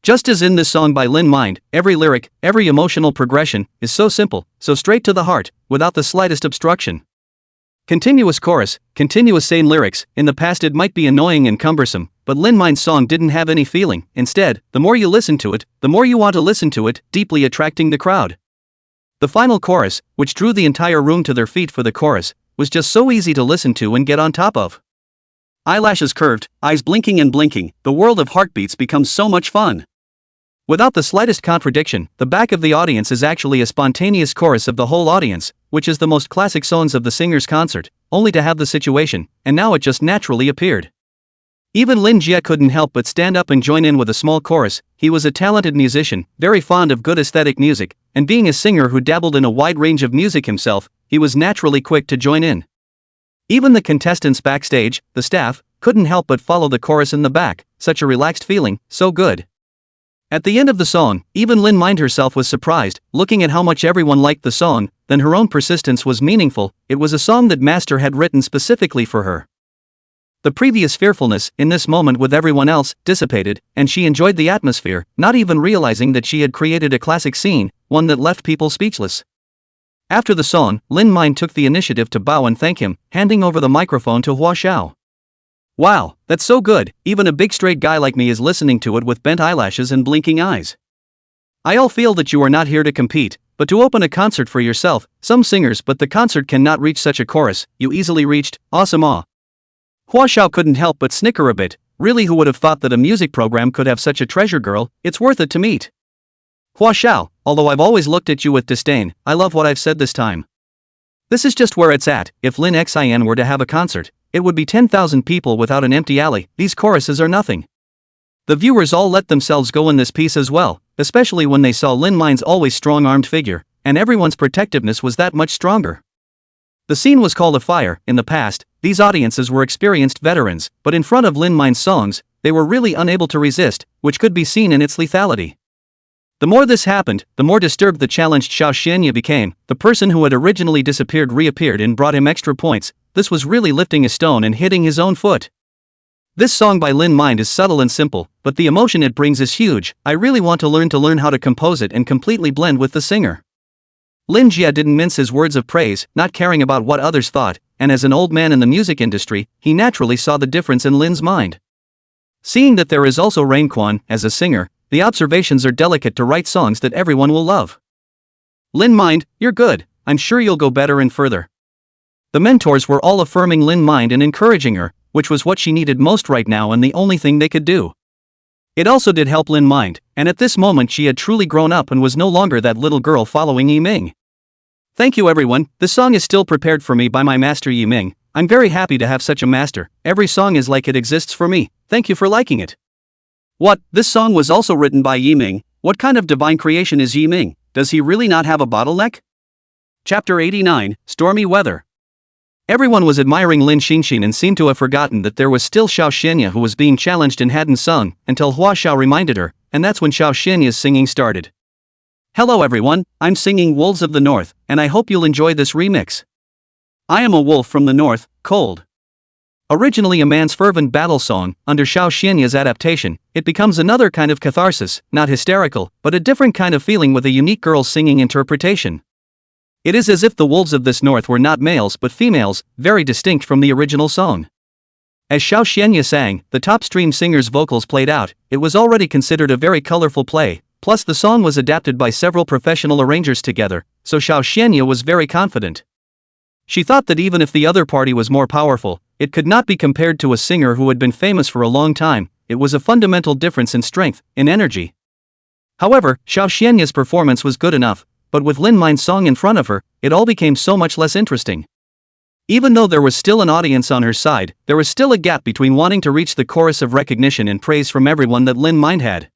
Just as in this song by Lin Mind, every lyric, every emotional progression, is so simple, so straight to the heart, without the slightest obstruction. Continuous chorus, continuous sane lyrics, in the past it might be annoying and cumbersome, but Lin Mind's song didn't have any feeling, instead, the more you listen to it, the more you want to listen to it, deeply attracting the crowd. The final chorus, which drew the entire room to their feet for the chorus, was just so easy to listen to and get on top of. Eyelashes curved, eyes blinking and blinking, the world of heartbeats becomes so much fun. Without the slightest contradiction, the back of the audience is actually a spontaneous chorus of the whole audience, which is the most classic songs of the singer's concert, only to have the situation, and now it just naturally appeared. Even Lin Jie couldn't help but stand up and join in with a small chorus. He was a talented musician, very fond of good aesthetic music, and being a singer who dabbled in a wide range of music himself, he was naturally quick to join in. Even the contestants backstage, the staff, couldn't help but follow the chorus in the back, such a relaxed feeling, so good. At the end of the song, even Lin Mind herself was surprised, looking at how much everyone liked the song, then her own persistence was meaningful, it was a song that Master had written specifically for her. The previous fearfulness, in this moment with everyone else, dissipated, and she enjoyed the atmosphere, not even realizing that she had created a classic scene, one that left people speechless. After the song, Lin Mind took the initiative to bow and thank him, handing over the microphone to Hua Xiao. Wow, that's so good, even a big straight guy like me is listening to it with bent eyelashes and blinking eyes. I all feel that you are not here to compete, but to open a concert for yourself, some singers but the concert cannot reach such a chorus, you easily reached, awesome Hua Xiao couldn't help but snicker a bit, really who would have thought that a music program could have such a treasure girl, it's worth it to meet. Hua Xiao, although I've always looked at you with disdain, I love what I've said this time. This is just where it's at, if Lin Xin were to have a concert, it would be 10,000 people without an empty alley, these choruses are nothing. The viewers all let themselves go in this piece as well, especially when they saw Lin Mind's always strong-armed figure, and everyone's protectiveness was that much stronger. The scene was called a fire. In the past, these audiences were experienced veterans, but in front of Lin Mind's songs, they were really unable to resist, which could be seen in its lethality. The more this happened, the more disturbed the challenged Xiao Xianya became. The person who had originally disappeared reappeared and brought him extra points. This was really lifting a stone and hitting his own foot. This song by Lin Mind is subtle and simple, but the emotion it brings is huge. I really want to learn how to compose it and completely blend with the singer. Lin Jie didn't mince his words of praise, not caring about what others thought, and as an old man in the music industry, he naturally saw the difference in Lin's mind. Seeing that there is also Rain Quan, as a singer, the observations are delicate to write songs that everyone will love. Lin Mind, you're good, I'm sure you'll go better and further. The mentors were all affirming Lin Mind and encouraging her, which was what she needed most right now and the only thing they could do. It also did help Lin Mind, and at this moment she had truly grown up and was no longer that little girl following Yi Ming. Thank you everyone, this song is still prepared for me by my master Yi Ming. I'm very happy to have such a master, every song is like it exists for me, thank you for liking it. What, this song was also written by Yi Ming? What kind of divine creation is Yi Ming? Does he really not have a bottleneck? Chapter 89, Stormy Weather. Everyone was admiring Lin Xinxin and seemed to have forgotten that there was still Xiao Xianya who was being challenged and hadn't sung, until Hua Xiao reminded her, and that's when Xiao Xianya's singing started. Hello everyone, I'm singing Wolves of the North, and I hope you'll enjoy this remix. I am a wolf from the north, cold. Originally a man's fervent battle song, under Xiao Xianya's adaptation, it becomes another kind of catharsis, not hysterical, but a different kind of feeling with a unique girl's singing interpretation. It is as if the wolves of this north were not males but females, very distinct from the original song. As Xiao Xianya sang, the top stream singer's vocals played out, it was already considered a very colorful play, plus the song was adapted by several professional arrangers together, so Xiao Xianya was very confident. She thought that even if the other party was more powerful, it could not be compared to a singer who had been famous for a long time. It was a fundamental difference in strength, in energy. However, Xiao Xianya's performance was good enough, but with Lin Mine's song in front of her, it all became so much less interesting. Even though there was still an audience on her side, there was still a gap between wanting to reach the chorus of recognition and praise from everyone that Lin Mine had.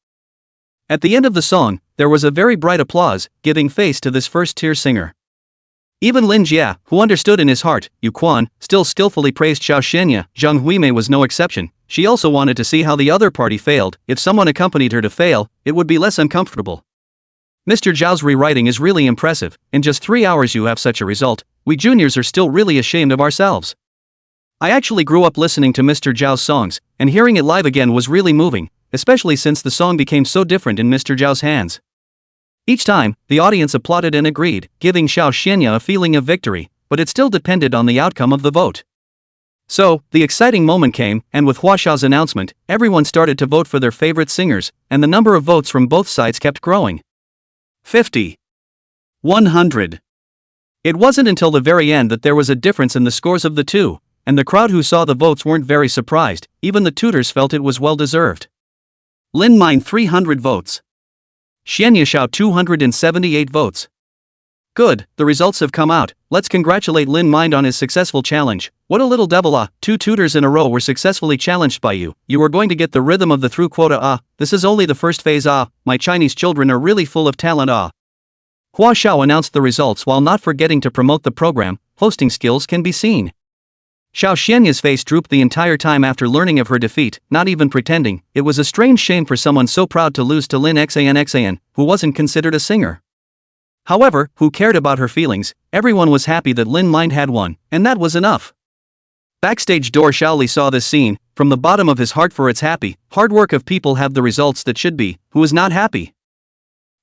At the end of the song, there was a very bright applause, giving face to this first-tier singer. Even Lin Jia, who understood in his heart, Yu Quan, still skillfully praised Xiao Xianya. Zhang Huimei was no exception. She also wanted to see how the other party failed. If someone accompanied her to fail, it would be less uncomfortable. Mr. Zhao's rewriting is really impressive. In just 3 hours you have such a result. We juniors are still really ashamed of ourselves. I actually grew up listening to Mr. Zhao's songs, and hearing it live again was really moving, especially since the song became so different in Mr. Zhao's hands. Each time, the audience applauded and agreed, giving Xiao Xianya a feeling of victory, but it still depended on the outcome of the vote. So, the exciting moment came, and with Hua Xiao's announcement, everyone started to vote for their favorite singers, and the number of votes from both sides kept growing. 50. 100. It wasn't until the very end that there was a difference in the scores of the two, and the crowd who saw the votes weren't very surprised. Even the tutors felt it was well deserved. Lin Mine 300 votes. Xianya Xiao 278 votes. Good, the results have come out. Let's congratulate Lin Mine on his successful challenge. What a little devil. 2 tutors in a row were successfully challenged by you. You are going to get the rhythm of the through quota. This is only the first phase. My Chinese children are really full of talent. Hua Xiao announced the results while not forgetting to promote the program. Hosting skills can be seen. Xiao Xianya's face drooped the entire time after learning of her defeat, not even pretending. It was a strange shame for someone so proud to lose to Lin Xan, who wasn't considered a singer. However, who cared about her feelings? Everyone was happy that Lin Mine had won, and that was enough. Backstage door Shaoli saw this scene, from the bottom of his heart, for it's happy. Hard work of people have the results that should be. Who is not happy?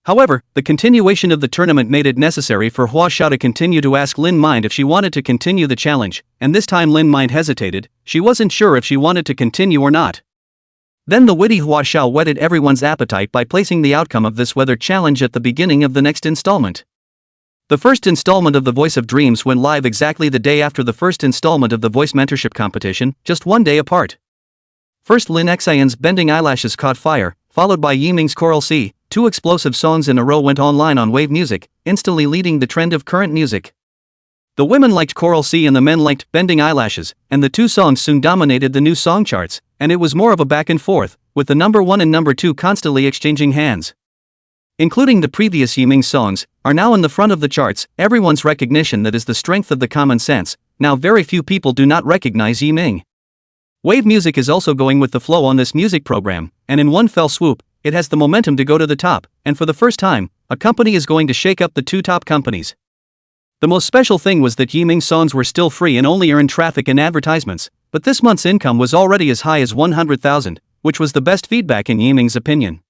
However, the continuation of the tournament made it necessary for Hua Xiao to continue to ask Lin Mine if she wanted to continue the challenge, and this time Lin Mine hesitated. She wasn't sure if she wanted to continue or not. Then the witty Hua Xiao whetted everyone's appetite by placing the outcome of this weather challenge at the beginning of the next installment. The first installment of The Voice of Dreams went live exactly the day after the first installment of the Voice Mentorship Competition, just 1 day apart. First, Lin Xian's Bending Eyelashes caught fire, followed by Yiming's Coral Sea. 2 explosive songs in a row went online on Wave Music, instantly leading the trend of current music. The women liked Coral Sea and the men liked Bending Eyelashes, and the 2 songs soon dominated the new song charts, and it was more of a back and forth, with the number 1 and number 2 constantly exchanging hands. Including the previous Yiming songs, are now in the front of the charts. Everyone's recognition that is the strength of the common sense. Now very few people do not recognize Yiming. Wave Music is also going with the flow on this music program, and in one fell swoop, it has the momentum to go to the top, and for the first time, a company is going to shake up the 2 top companies. The most special thing was that Yiming's songs were still free and only earned traffic and advertisements, but this month's income was already as high as 100,000, which was the best feedback in Yiming's opinion.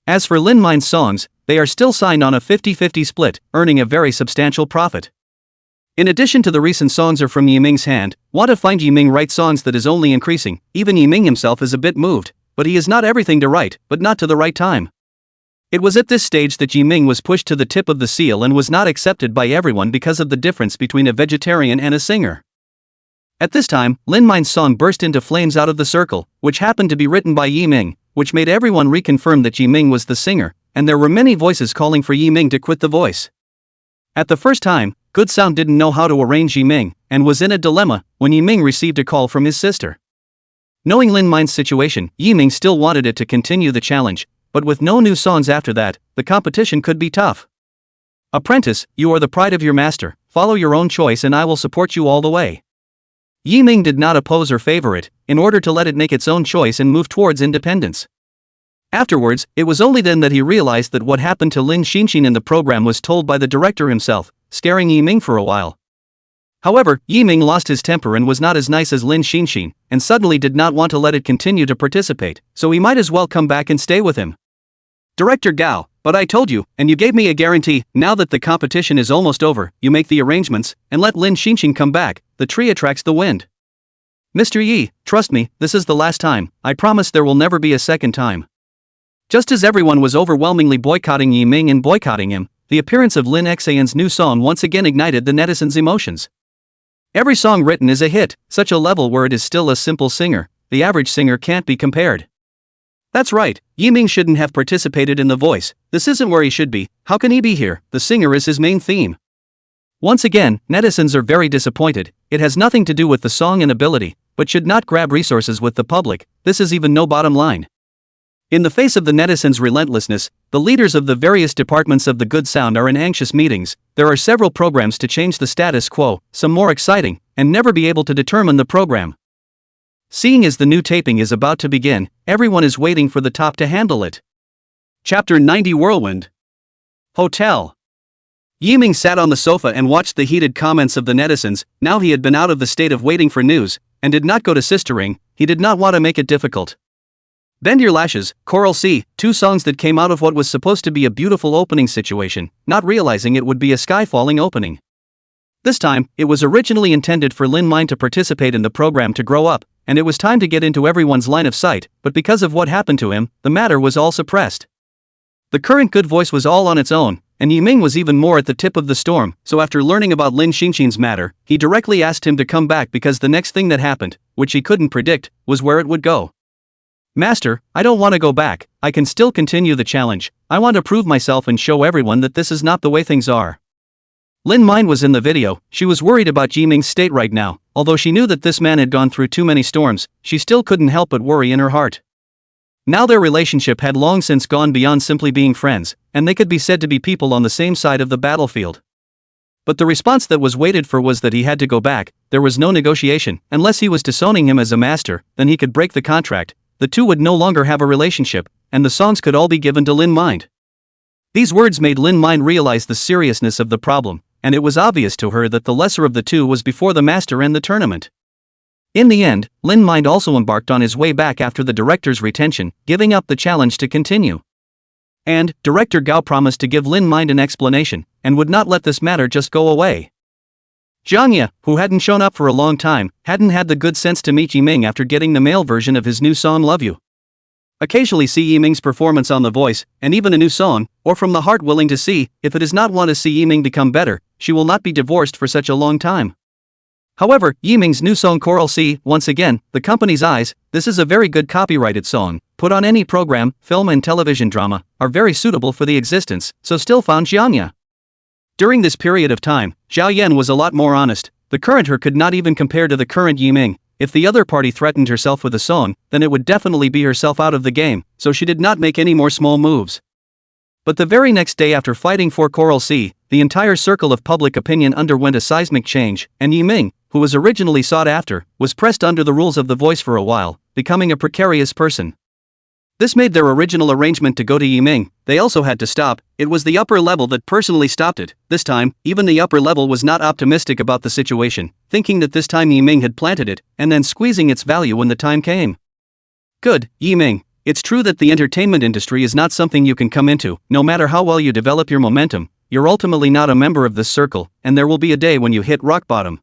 As for Lin Mine's songs, they are still signed on a 50-50 split, earning a very substantial profit. In addition to the recent songs are from Yiming's hand, want to find Yiming write songs that is only increasing. Even Yiming himself is a bit moved, but he has not everything to write, but not to the right time. It was at this stage that Yiming was pushed to the tip of the seal and was not accepted by everyone because of the difference between a vegetarian and a singer. At this time, Lin Mine's song burst into flames out of the circle, which happened to be written by Yiming, which made everyone reconfirm that Yiming was the singer, and there were many voices calling for Yiming to quit the voice. At the first time, Good Sound didn't know how to arrange Yiming, and was in a dilemma when Yiming received a call from his sister. Knowing Lin Mine's situation, Yiming still wanted it to continue the challenge, but with no new songs after that, the competition could be tough. Apprentice, you are the pride of your master, follow your own choice and I will support you all the way. Yiming did not oppose or favor it, in order to let it make its own choice and move towards independence. Afterwards, it was only then that he realized that what happened to Lin Xinxin in the program was told by the director himself, scaring Yiming for a while. However, Yiming lost his temper and was not as nice as Lin Xinxin, and suddenly did not want to let it continue to participate, so he might as well come back and stay with him. Director Gao, but I told you, and you gave me a guarantee, now that the competition is almost over, you make the arrangements, and let Lin Xinxin come back, the tree attracts the wind. Mr. Yi, trust me, this is the last time, I promise there will never be a second time. Just as everyone was overwhelmingly boycotting Yiming and boycotting him, the appearance of Lin Xian's new song once again ignited the netizens' emotions. Every song written is a hit, such a level where it is still a simple singer, the average singer can't be compared. That's right, Yiming shouldn't have participated in The Voice, this isn't where he should be, how can he be here, the singer is his main theme. Once again, netizens are very disappointed, it has nothing to do with the song and ability, but should not grab resources with the public, this is even no bottom line. In the face of the netizens' relentlessness, the leaders of the various departments of the good sound are in anxious meetings. There are several programs to change the status quo, some more exciting, and never be able to determine the program. Seeing as the new taping is about to begin, everyone is waiting for the top to handle it. Chapter 90 Whirlwind Hotel. Yiming sat on the sofa and watched the heated comments of the netizens. Now he had been out of the state of waiting for news, and did not go to sistering, he did not want to make it difficult. Bend Your Lashes, Coral Sea, two songs that came out of what was supposed to be a beautiful opening situation, not realizing it would be a sky-falling opening. This time, it was originally intended for Lin Mine to participate in the program to grow up, and it was time to get into everyone's line of sight, but because of what happened to him, the matter was all suppressed. The current good voice was all on its own, and Yiming was even more at the tip of the storm, so after learning about Lin Xinxin's matter, he directly asked him to come back because the next thing that happened, which he couldn't predict, was where it would go. Master, I don't want to go back, I can still continue the challenge, I want to prove myself and show everyone that this is not the way things are. Lin Mine was in the video, she was worried about Yiming's state right now, although she knew that this man had gone through too many storms, she still couldn't help but worry in her heart. Now their relationship had long since gone beyond simply being friends, and they could be said to be people on the same side of the battlefield. But the response that was waited for was that he had to go back, there was no negotiation, unless he was disowning him as a master, then he could break the contract. The two would no longer have a relationship, and the songs could all be given to Lin Mine. These words made Lin Mine realize the seriousness of the problem, and it was obvious to her that the lesser of the two was before the master and the tournament. In the end, Lin Mine also embarked on his way back after the director's retention, giving up the challenge to continue. And, Director Gao promised to give Lin Mine an explanation, and would not let this matter just go away. Zhang Ye, who hadn't shown up for a long time, hadn't had the good sense to meet Yiming after getting the male version of his new song Love You. Occasionally see Yiming's performance on The Voice, and even a new song, or from the heart willing to see, if it does not want to see Yiming become better, she will not be divorced for such a long time. However, Yiming's new song Coral Sea, once again, the company's eyes, this is a very good copyrighted song, put on any program, film and television drama, are very suitable for the existence, so still found Zhang Ye. During this period of time, Zhao Yan was a lot more honest, the current her could not even compare to the current Yiming. If the other party threatened herself with a song, then it would definitely be herself out of the game, so she did not make any more small moves. But the very next day after fighting for Coral Sea, the entire circle of public opinion underwent a seismic change, and Yiming, who was originally sought after, was pressed under the rules of The Voice for a while, becoming a precarious person. This made their original arrangement to go to Yiming, they also had to stop, it was the upper level that personally stopped it. This time, even the upper level was not optimistic about the situation, thinking that this time Yiming had planted it, and then squeezing its value when the time came. Good, Yiming, it's true that the entertainment industry is not something you can come into, no matter how well you develop your momentum, you're ultimately not a member of this circle, and there will be a day when you hit rock bottom.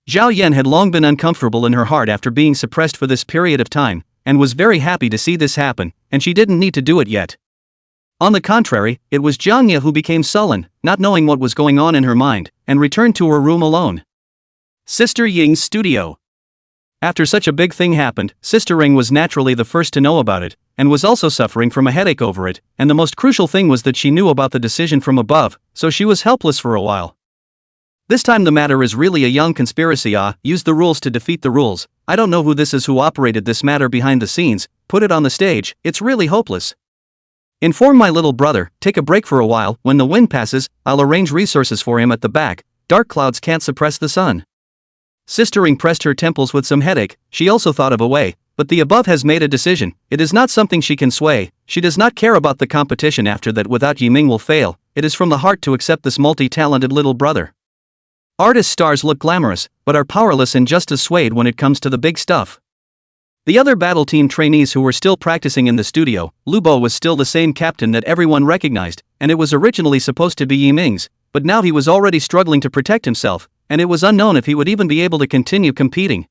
Zhao Yan had long been uncomfortable in her heart after being suppressed for this period of time, and was very happy to see this happen, and she didn't need to do it yet. On the contrary, it was Zhang Ye who became sullen, not knowing what was going on in her mind, and returned to her room alone. Sister Ying's studio. After such a big thing happened, Sister Ring was naturally the first to know about it, and was also suffering from a headache over it, and the most crucial thing was that she knew about the decision from above, so she was helpless for a while. This time the matter is really a young conspiracy. Use the rules to defeat the rules. I don't know who this is who operated this matter behind the scenes, put it on the stage, it's really hopeless. Inform my little brother, take a break for a while, when the wind passes, I'll arrange resources for him at the back, dark clouds can't suppress the sun. Sister Ring pressed her temples with some headache, she also thought of a way, but the above has made a decision, it is not something she can sway, she does not care about the competition after that without Yiming will fail, it is from the heart to accept this multi-talented little brother. Artist stars look glamorous, but are powerless and just as swayed when it comes to the big stuff. The other battle team trainees who were still practicing in the studio, Lubo was still the same captain that everyone recognized, and it was originally supposed to be Yiming's, but now he was already struggling to protect himself, and it was unknown if he would even be able to continue competing.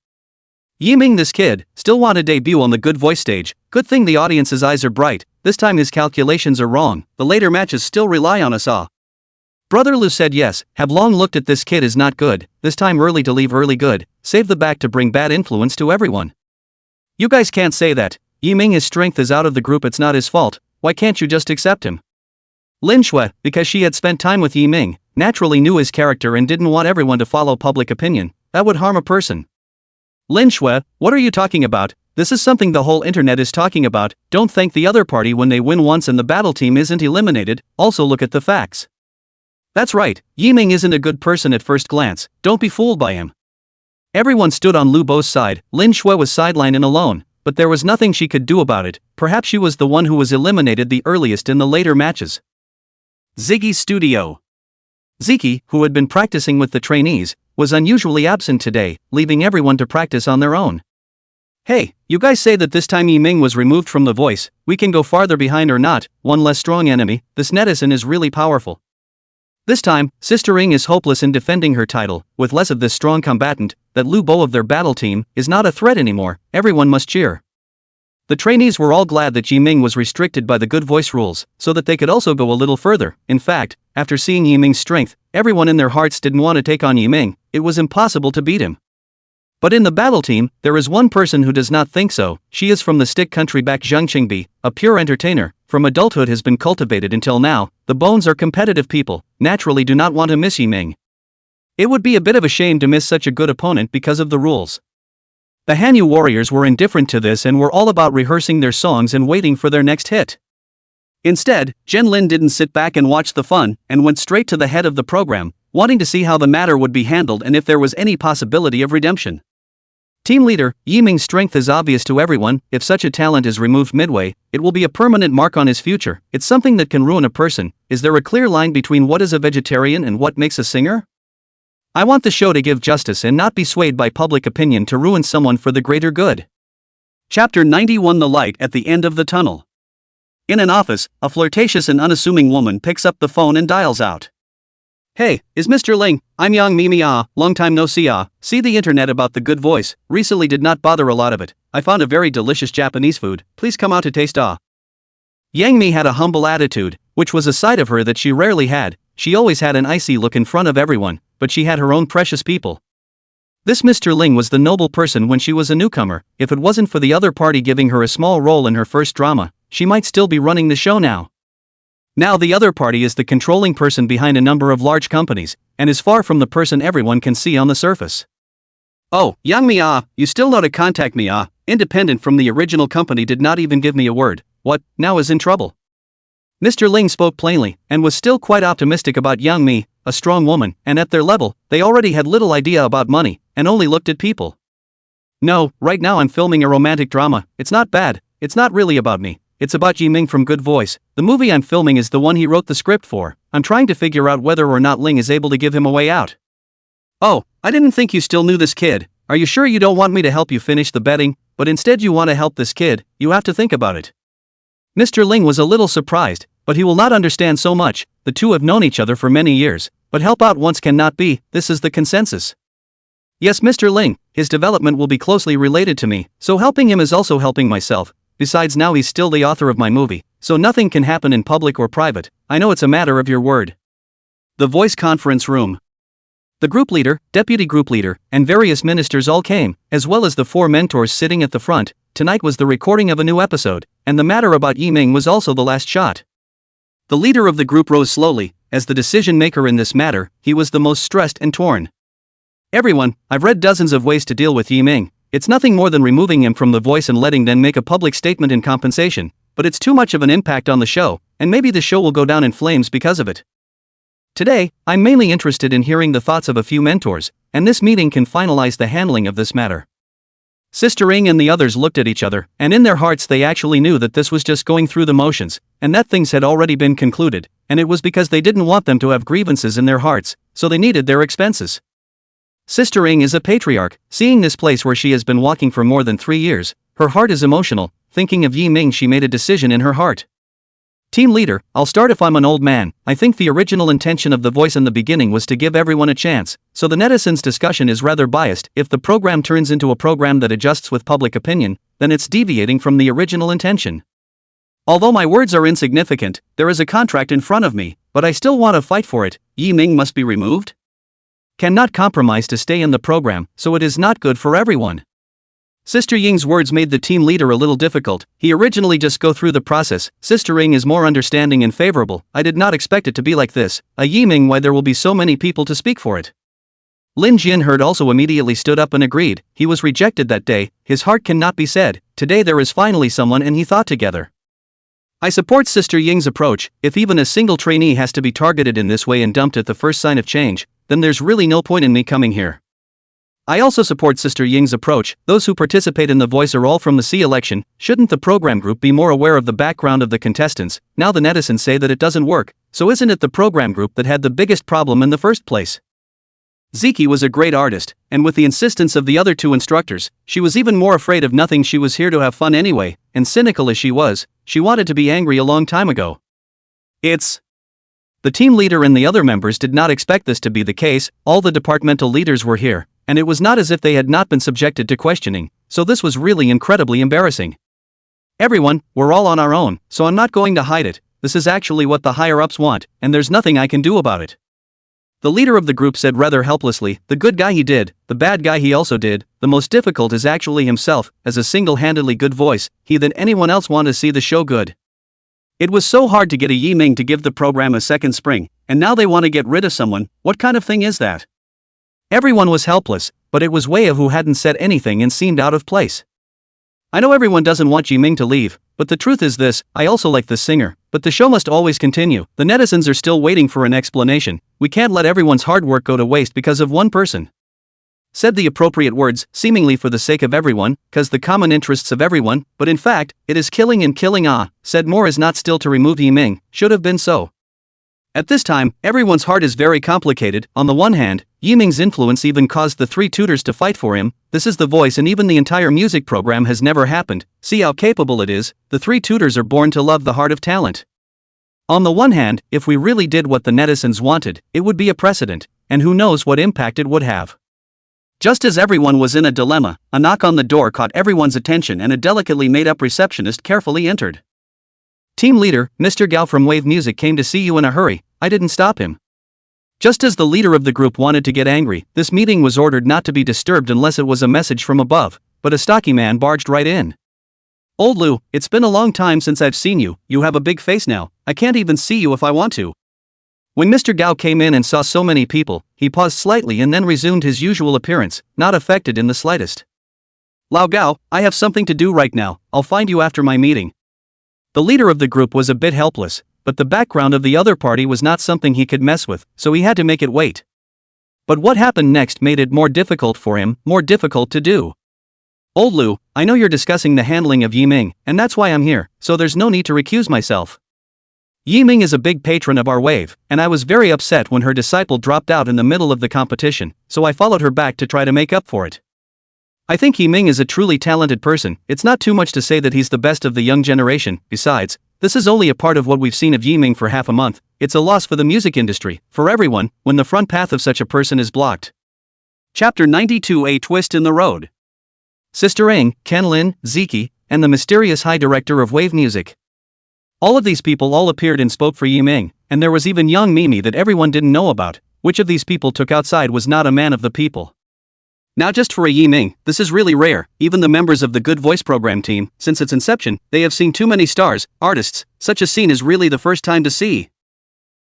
Yiming, this kid, still want to debut on the Good Voice stage. Good thing the audience's eyes are bright, this time his calculations are wrong, the later matches still rely on us all. Brother Lu said yes, have long looked at this kid is not good, this time early to leave early good, save the back to bring bad influence to everyone. You guys can't say that, Yiming his strength is out of the group, it's not his fault, why can't you just accept him? Lin Shui, because she had spent time with Yiming, naturally knew his character and didn't want everyone to follow public opinion, that would harm a person. Lin Shui, what are you talking about? This is something the whole internet is talking about, don't thank the other party when they win once and the battle team isn't eliminated, also look at the facts. That's right, Yiming isn't a good person at first glance, don't be fooled by him. Everyone stood on Lu Bo's side, Lin Shui was sidelined and alone, but there was nothing she could do about it, perhaps she was the one who was eliminated the earliest in the later matches. Ziggy's studio. Ziggy, who had been practicing with the trainees, was unusually absent today, leaving everyone to practice on their own. Hey, you guys say that this time Yiming was removed from the voice, we can go farther behind or not, one less strong enemy, this netizen is really powerful. This time, Sister Ing is hopeless in defending her title, with less of this strong combatant, that Lu Bo of their battle team, is not a threat anymore, everyone must cheer. The trainees were all glad that Yiming was restricted by the Good Voice rules, so that they could also go a little further. In fact, after seeing Yiming's strength, everyone in their hearts didn't want to take on Yiming, it was impossible to beat him. But in the battle team, there is one person who does not think so, she is from the stick country back Zhangqingbi, a pure entertainer, from adulthood has been cultivated until now, the Bones are competitive people, naturally do not want to miss Yiming. It would be a bit of a shame to miss such a good opponent because of the rules. The Hanyu warriors were indifferent to this and were all about rehearsing their songs and waiting for their next hit. Instead, Zhen Lin didn't sit back and watch the fun, and went straight to the head of the program, wanting to see how the matter would be handled and if there was any possibility of redemption. Team leader, Yiming's strength is obvious to everyone, if such a talent is removed midway, it will be a permanent mark on his future, it's something that can ruin a person. Is there a clear line between what is a vegetarian and what makes a singer? I want the show to give justice and not be swayed by public opinion to ruin someone for the greater good. Chapter 91, The Light at the End of the Tunnel. In an office, a flirtatious and unassuming woman picks up the phone and dials out. Hey, is Mr. Ling? I'm Yang Mimi long time no see see the internet about the Good Voice, recently did not bother a lot of it, I found a very delicious Japanese food, please come out to taste Yang Mi had a humble attitude, which was a side of her that she rarely had, she always had an icy look in front of everyone, but she had her own precious people. This Mr. Ling was the noble person when she was a newcomer, if it wasn't for the other party giving her a small role in her first drama, she might still be running the show now. Now the other party is the controlling person behind a number of large companies, and is far from the person everyone can see on the surface. Oh, Yang Mi you still know to contact me independent from the original company did not even give me a word, what, now is in trouble. Mr. Ling spoke plainly, and was still quite optimistic about Yang Mi, a strong woman, and at their level, they already had little idea about money, and only looked at people. No, right now I'm filming a romantic drama, it's not bad, it's not really about me. It's about Yiming from Good Voice, the movie I'm filming is the one he wrote the script for, I'm trying to figure out whether or not Ling is able to give him a way out. Oh, I didn't think you still knew this kid, are you sure you don't want me to help you finish the betting, but instead you want to help this kid, you have to think about it. Mr. Ling was a little surprised, but he will not understand so much, the two have known each other for many years, but help out once cannot be, this is the consensus. Yes, Mr. Ling, his development will be closely related to me, so helping him is also helping myself. Besides now he's still the author of my movie, so nothing can happen in public or private, I know it's a matter of your word. The voice conference room. The group leader, deputy group leader, and various ministers all came, as well as the 4 mentors sitting at the front. Tonight was the recording of a new episode, and the matter about Yiming was also the last shot. The leader of the group rose slowly, as the decision maker in this matter, he was the most stressed and torn. Everyone, I've read dozens of ways to deal with Yiming. It's nothing more than removing him from the voice and letting them make a public statement in compensation, but it's too much of an impact on the show, and maybe the show will go down in flames because of it. Today, I'm mainly interested in hearing the thoughts of a few mentors, and this meeting can finalize the handling of this matter. Sister Ing and the others looked at each other, and in their hearts they actually knew that this was just going through the motions, and that things had already been concluded, and it was because they didn't want them to have grievances in their hearts, so they needed their expenses. Sister Ing is a patriarch. Seeing this place where she has been walking for more than 3 years, her heart is emotional. Thinking of Yi Ming, she made a decision in her heart. Team leader, I'll start if I'm an old man. I think the original intention of the voice in the beginning was to give everyone a chance, so the netizens' discussion is rather biased. If the program turns into a program that adjusts with public opinion, then it's deviating from the original intention. Although my words are insignificant, there is a contract in front of me, but I still want to fight for it. Yi Ming must be removed? Cannot compromise to stay in the program, so it is not good for everyone. Sister Ying's words made the team leader a little difficult. He originally just go through the process. Sister Ing is more understanding and favorable. I did not expect it to be like this. A Yi Ming, why there will be so many people to speak for it. Lin Jianherd also immediately stood up and agreed. He was rejected that day. His heart cannot be said. Today there is finally someone, and he thought together. I support Sister Ying's approach. If even a single trainee has to be targeted in this way and dumped at the first sign of change, then there's really no point in me coming here. I also support Sister Ying's approach. Those who participate in the voice are all from the C election. Shouldn't the program group be more aware of the background of the contestants? Now the netizens say that it doesn't work, so isn't it the program group that had the biggest problem in the first place? Ziki was a great artist, and with the insistence of the other 2 instructors, she was even more afraid of nothing. She was here to have fun anyway, and cynical as she was, she wanted to be angry a long time ago. The team leader and the other members did not expect this to be the case. All the departmental leaders were here, and it was not as if they had not been subjected to questioning, so this was really incredibly embarrassing. Everyone, we're all on our own, so I'm not going to hide it. This is actually what the higher-ups want, and there's nothing I can do about it. The leader of the group said rather helplessly, the good guy he did, the bad guy he also did, the most difficult is actually himself. As a single-handedly good voice, he than anyone else want to see the show good. It was so hard to get a Yi Ming to give the program a second spring, and now they want to get rid of someone. What kind of thing is that? Everyone was helpless, but it was Wei who hadn't said anything and seemed out of place. I know everyone doesn't want Yi Ming to leave, but the truth is this, I also like the singer, but the show must always continue. The netizens are still waiting for an explanation. We can't let everyone's hard work go to waste because of one person. Said the appropriate words, seemingly for the sake of everyone, cause the common interests of everyone, but in fact, it is killing and killing. Said more is not still to remove Yi Ming, should have been so. At this time, everyone's heart is very complicated. On the one hand, Yi Ming's influence even caused the 3 tutors to fight for him. This is the voice, and even the entire music program has never happened. See how capable it is. The 3 tutors are born to love the heart of talent. On the one hand, if we really did what the netizens wanted, it would be a precedent, and who knows what impact it would have. Just as everyone was in a dilemma, a knock on the door caught everyone's attention and a delicately made-up receptionist carefully entered. Team leader, Mr. Gao from Wave Music came to see you in a hurry. I didn't stop him. Just as the leader of the group wanted to get angry, this meeting was ordered not to be disturbed unless it was a message from above, but a stocky man barged right in. Old Lu, it's been a long time since I've seen you. You have a big face now. I can't even see you if I want to. When Mr. Gao came in and saw so many people, he paused slightly and then resumed his usual appearance, not affected in the slightest. Lao Gao, I have something to do right now. I'll find you after my meeting. The leader of the group was a bit helpless, but the background of the other party was not something he could mess with, so he had to make it wait. But what happened next made it more difficult for him, more difficult to do. Old Lu, I know you're discussing the handling of Yi Ming, and that's why I'm here, so there's no need to recuse myself. Yi Ming is a big patron of our wave, and I was very upset when her disciple dropped out in the middle of the competition, so I followed her back to try to make up for it. I think Yi Ming is a truly talented person. It's not too much to say that he's the best of the young generation. Besides, this is only a part of what we've seen of Yi Ming for half a month. It's a loss for the music industry, for everyone, when the front path of such a person is blocked. Chapter 92: A Twist in the Road. Sister Ing, Ken Lin, Ziki, and the mysterious High Director of Wave Music. All of these people all appeared and spoke for Yi Ming, and there was even young Mimi that everyone didn't know about. Which of these people took outside was not a man of the people. Now just for a Yi Ming, this is really rare. Even the members of the Good Voice program team, since its inception, they have seen too many stars, artists. Such a scene is really the first time to see.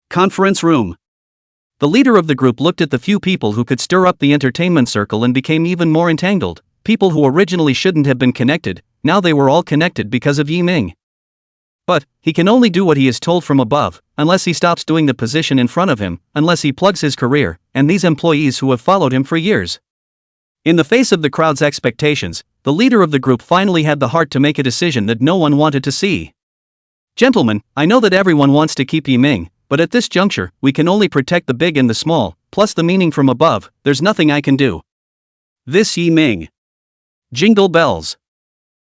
Conference room. The leader of the group looked at the few people who could stir up the entertainment circle and became even more entangled. People who originally shouldn't have been connected, now they were all connected because of Yi Ming. But he can only do what he is told from above, unless he stops doing the position in front of him, unless he plugs his career, and these employees who have followed him for years. In the face of the crowd's expectations, the leader of the group finally had the heart to make a decision that no one wanted to see. Gentlemen, I know that everyone wants to keep Yi Ming, but at this juncture, we can only protect the big and the small, plus the meaning from above, there's nothing I can do. This Yi Ming. Jingle bells.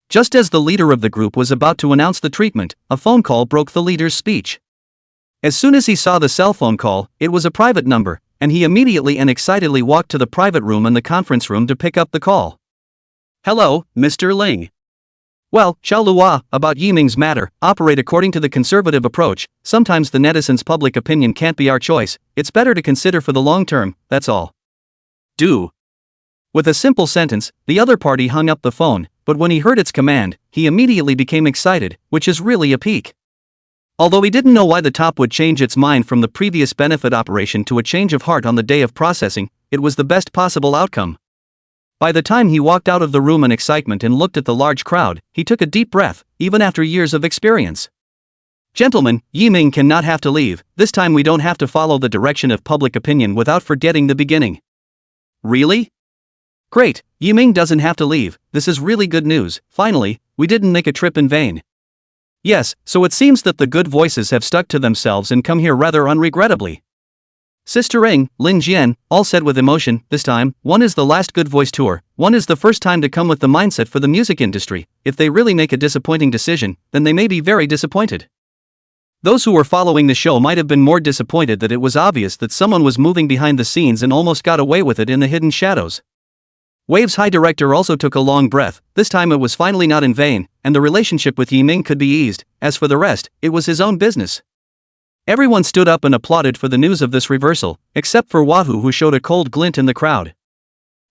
Just as the leader of the group was about to announce the treatment, a phone call broke the leader's speech. As soon as he saw the cell phone call, it was a private number, and he immediately and excitedly walked to the private room and the conference room to pick up the call. Hello, Mr. Ling. Well, Xiaolua, about Yi Ming's matter, operate according to the conservative approach. Sometimes the netizens' public opinion can't be our choice, it's better to consider for the long term, that's all. Do. With a simple sentence, the other party hung up the phone, but when he heard its command, he immediately became excited, which is really a peak. Although he didn't know why the top would change its mind from the previous benefit operation to a change of heart on the day of processing, it was the best possible outcome. By the time he walked out of the room in excitement and looked at the large crowd, he took a deep breath, even after years of experience. Gentlemen, Yi Ming cannot have to leave, this time we don't have to follow the direction of public opinion without forgetting the beginning. Really? Great, Yi Ming doesn't have to leave, this is really good news, finally, we didn't make a trip in vain. Yes, so it seems that the good voices have stuck to themselves and come here rather unregrettably. Sister Ing, Lin Jian, all said with emotion, this time, one is the last good voice tour, one is the first time to come with the mindset for the music industry, if they really make a disappointing decision, then they may be very disappointed. Those who were following the show might have been more disappointed that it was obvious that someone was moving behind the scenes and almost got away with it in the hidden shadows. Wave's high director also took a long breath, this time it was finally not in vain, and the relationship with Yi Ming could be eased, as for the rest, it was his own business. Everyone stood up and applauded for the news of this reversal, except for Wahoo, who showed a cold glint in the crowd.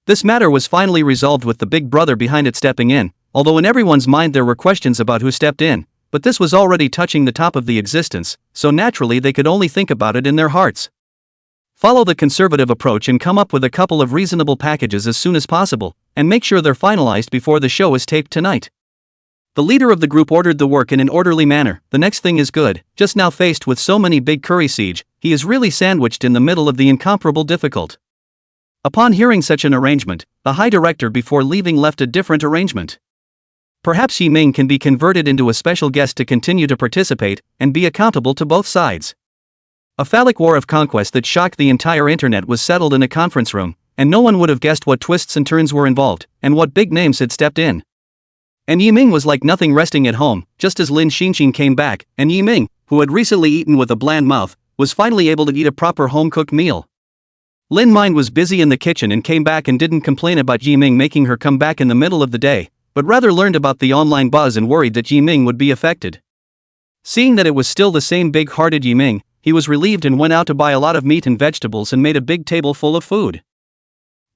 This matter was finally resolved with the big brother behind it stepping in, although in everyone's mind there were questions about who stepped in, but this was already touching the top of the existence, so naturally they could only think about it in their hearts. Follow the conservative approach and come up with a couple of reasonable packages as soon as possible, and make sure they're finalized before the show is taped tonight. The leader of the group ordered the work in an orderly manner. The next thing is good, just now faced with so many big curry siege, he is really sandwiched in the middle of the incomparable difficult. Upon hearing such an arrangement, the high director before leaving left a different arrangement. Perhaps Yi Ming can be converted into a special guest to continue to participate, and be accountable to both sides. A phallic war of conquest that shocked the entire internet was settled in a conference room, and no one would have guessed what twists and turns were involved, and what big names had stepped in. And Yi Ming was like nothing resting at home, just as Lin Xinxin came back, and Yi Ming, who had recently eaten with a bland mouth, was finally able to eat a proper home-cooked meal. Lin Mind was busy in the kitchen and came back and didn't complain about Yi Ming making her come back in the middle of the day, but rather learned about the online buzz and worried that Yi Ming would be affected. Seeing that it was still the same big-hearted Yi Ming, he was relieved and went out to buy a lot of meat and vegetables and made a big table full of food.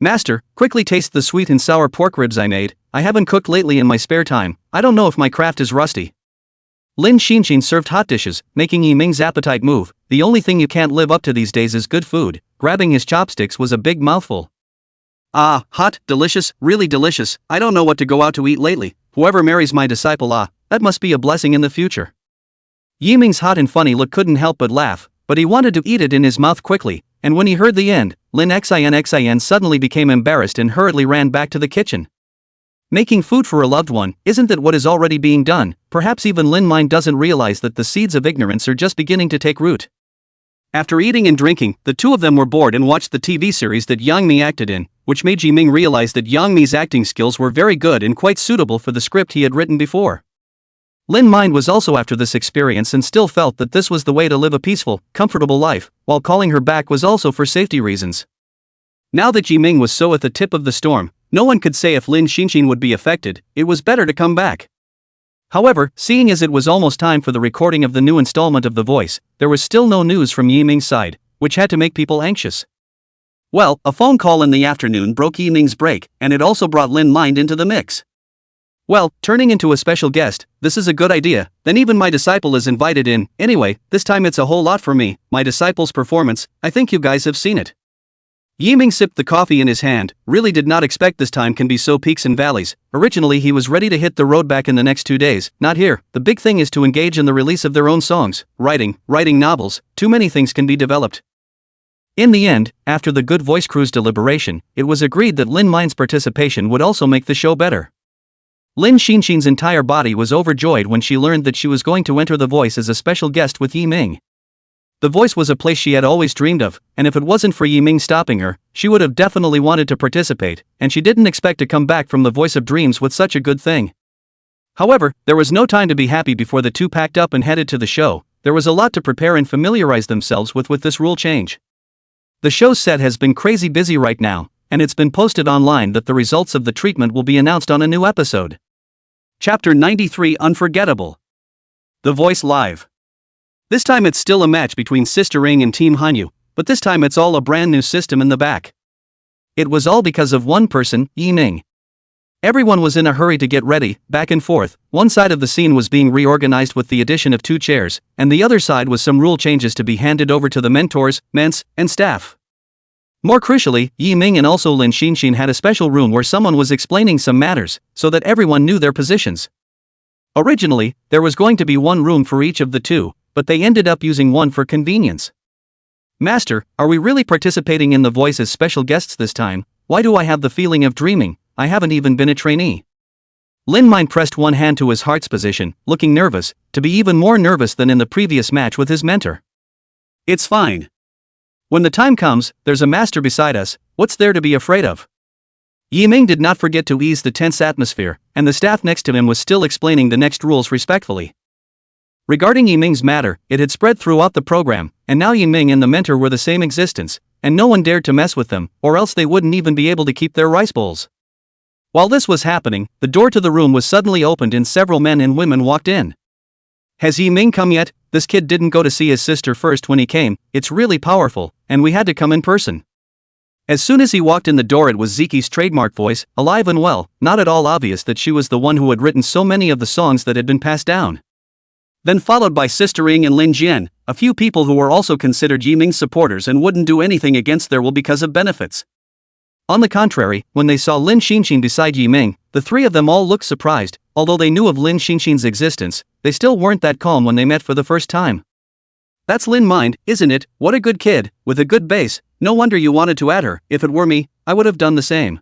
Master, quickly taste the sweet and sour pork ribs I made, I haven't cooked lately in my spare time, I don't know if my craft is rusty. Lin Xinxin served hot dishes, making Yi Ming's appetite move. The only thing you can't live up to these days is good food. Grabbing his chopsticks was a big mouthful. Ah, hot, delicious, really delicious, I don't know what to go out to eat lately, whoever marries my disciple, that must be a blessing in the future. Yi Ming's hot and funny look couldn't help but laugh, but he wanted to eat it in his mouth quickly, and when he heard the end, Lin Xin suddenly became embarrassed and hurriedly ran back to the kitchen. Making food for a loved one, isn't that what is already being done? Perhaps even Lin Mind doesn't realize that the seeds of ignorance are just beginning to take root. After eating and drinking, the two of them were bored and watched the TV series that Yang Mi acted in, which made Yi Ming realize that Yang Mi's acting skills were very good and quite suitable for the script he had written before. Lin Mind was also after this experience and still felt that this was the way to live a peaceful, comfortable life, while calling her back was also for safety reasons. Now that Yi Ming was so at the tip of the storm, no one could say if Lin Xinxin would be affected, it was better to come back. However, seeing as it was almost time for the recording of the new installment of The Voice, there was still no news from Yi Ming's side, which had to make people anxious. Well, a phone call in the afternoon broke Yi Ming's break, and it also brought Lin Mind into the mix. Well, turning into a special guest, this is a good idea, then even my disciple is invited in. Anyway, this time it's a whole lot for me, my disciple's performance, I think you guys have seen it. Yi Ming sipped the coffee in his hand, really did not expect this time can be so peaks and valleys. Originally he was ready to hit the road back in the next 2 days, not here. The big thing is to engage in the release of their own songs, writing novels, too many things can be developed. In the end, after the Good Voice Crew's deliberation, it was agreed that Lin Mind's participation would also make the show better. Lin Xinxin's entire body was overjoyed when she learned that she was going to enter The Voice as a special guest with Yi Ming. The voice was a place she had always dreamed of, and if it wasn't for Yiming stopping her, she would have definitely wanted to participate, and she didn't expect to come back from the voice of dreams with such a good thing. However, there was no time to be happy before the two packed up and headed to the show. There was a lot to prepare and familiarize themselves with this rule change. The show's set has been crazy busy right now, and it's been posted online that the results of the treatment will be announced on a new episode. Chapter 93 Unforgettable. The Voice Live. This time it's still a match between Sister Ring and Team Hanyu, but this time it's all a brand new system in the back. It was all because of one person, Yiming. Everyone was in a hurry to get ready, back and forth. One side of the scene was being reorganized with the addition of 2 chairs, and the other side was some rule changes to be handed over to the mentors, ments, and staff. More crucially, Yiming and also Lin Xinxin had a special room where someone was explaining some matters, so that everyone knew their positions. Originally, there was going to be one room for each of the two, but they ended up using one for convenience. Master, are we really participating in The Voice as special guests this time? Why do I have the feeling of dreaming? I haven't even been a trainee. Lin Mine pressed one hand to his heart's position, looking nervous, to be even more nervous than in the previous match with his mentor. It's fine. When the time comes, there's a master beside us, what's there to be afraid of? Yiming did not forget to ease the tense atmosphere, and the staff next to him was still explaining the next rules respectfully. Regarding Yiming's matter, it had spread throughout the program, and now Yiming and the mentor were the same existence, and no one dared to mess with them, or else they wouldn't even be able to keep their rice bowls. While this was happening, the door to the room was suddenly opened and several men and women walked in. Has Yiming come yet? This kid didn't go to see his sister first when he came, it's really powerful, and we had to come in person. As soon as he walked in the door, it was Ziki's trademark voice, alive and well, not at all obvious that she was the one who had written so many of the songs that had been passed down. Then followed by Sister Ring and Lin Jian, a few people who were also considered Yiming's supporters and wouldn't do anything against their will because of benefits. On the contrary, when they saw Lin Xinxin beside Yiming, the three of them all looked surprised. Although they knew of Lin Xinxin's existence, they still weren't that calm when they met for the first time. That's Lin Mind, isn't it? What a good kid, with a good base, no wonder you wanted to add her. If it were me, I would have done the same.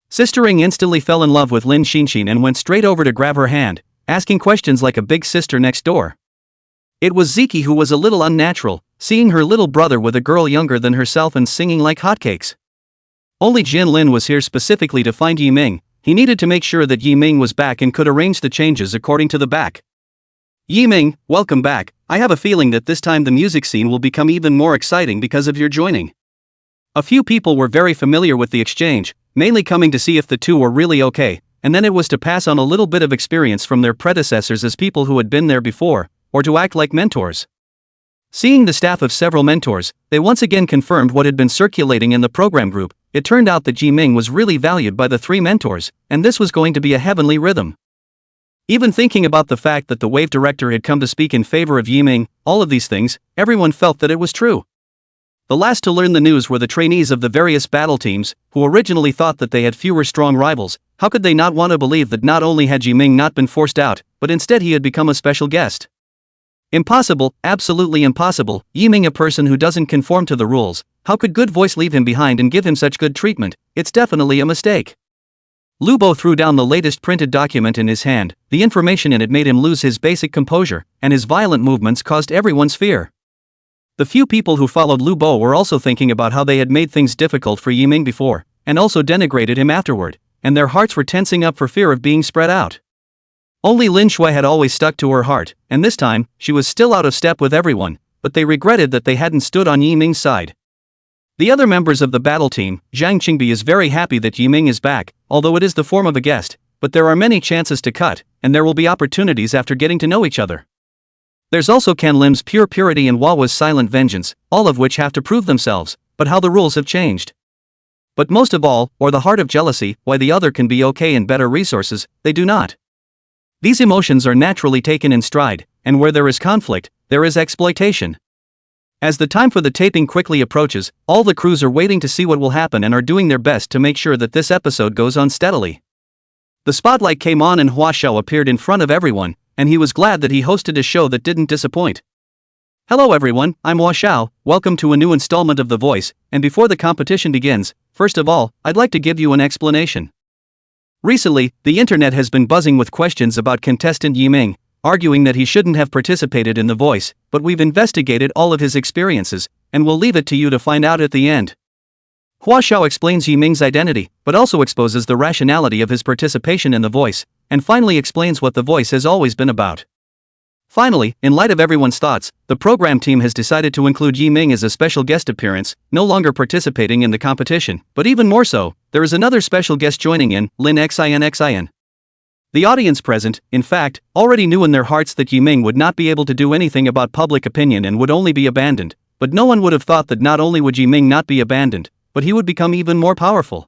Sister Ring instantly fell in love with Lin Xinxin and went straight over to grab her hand, asking questions like a big sister next door. It was Ziki who was a little unnatural, seeing her little brother with a girl younger than herself and singing like hotcakes. Only Jin Lin was here specifically to find Yiming. He needed to make sure that Yiming was back and could arrange the changes according to the back. Yiming, welcome back. I have a feeling that this time the music scene will become even more exciting because of your joining. A few people were very familiar with the exchange, mainly coming to see if the two were really okay, and then it was to pass on a little bit of experience from their predecessors as people who had been there before, or to act like mentors. Seeing the staff of several mentors, they once again confirmed what had been circulating in the program group. It turned out that Yiming was really valued by the 3 mentors, and this was going to be a heavenly rhythm. Even thinking about the fact that the wave director had come to speak in favor of Yiming, all of these things, everyone felt that it was true. The last to learn the news were the trainees of the various battle teams, who originally thought that they had fewer strong rivals. How could they not want to believe that not only had Yiming not been forced out, but instead he had become a special guest? Impossible, absolutely impossible. Yiming, a person who doesn't conform to the rules, how could good voice leave him behind and give him such good treatment? It's definitely a mistake. Lubo threw down the latest printed document in his hand. The information in it made him lose his basic composure, and his violent movements caused everyone's fear. The few people who followed Lubo were also thinking about how they had made things difficult for Yiming before, and also denigrated him afterward, and their hearts were tensing up for fear of being spread out. Only Lin Shui had always stuck to her heart, and this time, she was still out of step with everyone, but they regretted that they hadn't stood on Yiming's side. The other members of the battle team, Zhang Qingbi is very happy that Yiming is back, although it is the form of a guest, but there are many chances to cut, and there will be opportunities after getting to know each other. There's also Can Lim's pure purity and Wawa's silent vengeance, all of which have to prove themselves, but how the rules have changed. But most of all, or the heart of jealousy, why the other can be okay and better resources, they do not. These emotions are naturally taken in stride, and where there is conflict, there is exploitation. As the time for the taping quickly approaches, all the crews are waiting to see what will happen and are doing their best to make sure that this episode goes on steadily. The spotlight came on and Hua Xiao appeared in front of everyone, and he was glad that he hosted a show that didn't disappoint. Hello everyone, I'm Hua Xiao, welcome to a new installment of The Voice, and before the competition begins, first of all, I'd like to give you an explanation. Recently, the internet has been buzzing with questions about contestant Yiming. arguing that he shouldn't have participated in The Voice, but we've investigated all of his experiences, and we'll leave it to you to find out at the end. Hua Xiao explains Yiming's identity, but also exposes the rationality of his participation in The Voice, and finally explains what The Voice has always been about. Finally, in light of everyone's thoughts, the program team has decided to include Yiming as a special guest appearance, no longer participating in the competition, but even more so, there is another special guest joining in, Lin Xin. The audience present, in fact, already knew in their hearts that Yiming would not be able to do anything about public opinion and would only be abandoned, but no one would have thought that not only would Yiming not be abandoned, but he would become even more powerful.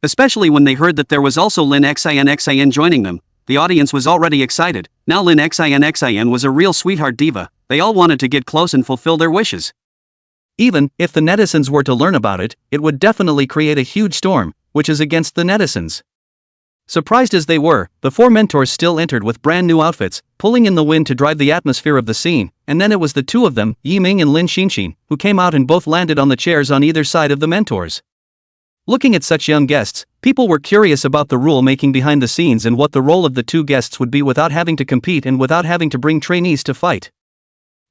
Especially when they heard that there was also Lin Xin joining them, the audience was already excited. Now Lin Xin was a real sweetheart diva, they all wanted to get close and fulfill their wishes. Even if the netizens were to learn about it, it would definitely create a huge storm, which is against the netizens. Surprised as they were, the four mentors still entered with brand new outfits, pulling in the wind to drive the atmosphere of the scene, and then it was the two of them, Yiming and Lin Xinxin, who came out and both landed on the chairs on either side of the mentors. Looking at such young guests, people were curious about the rule-making behind the scenes and what the role of the two guests would be without having to compete and without having to bring trainees to fight.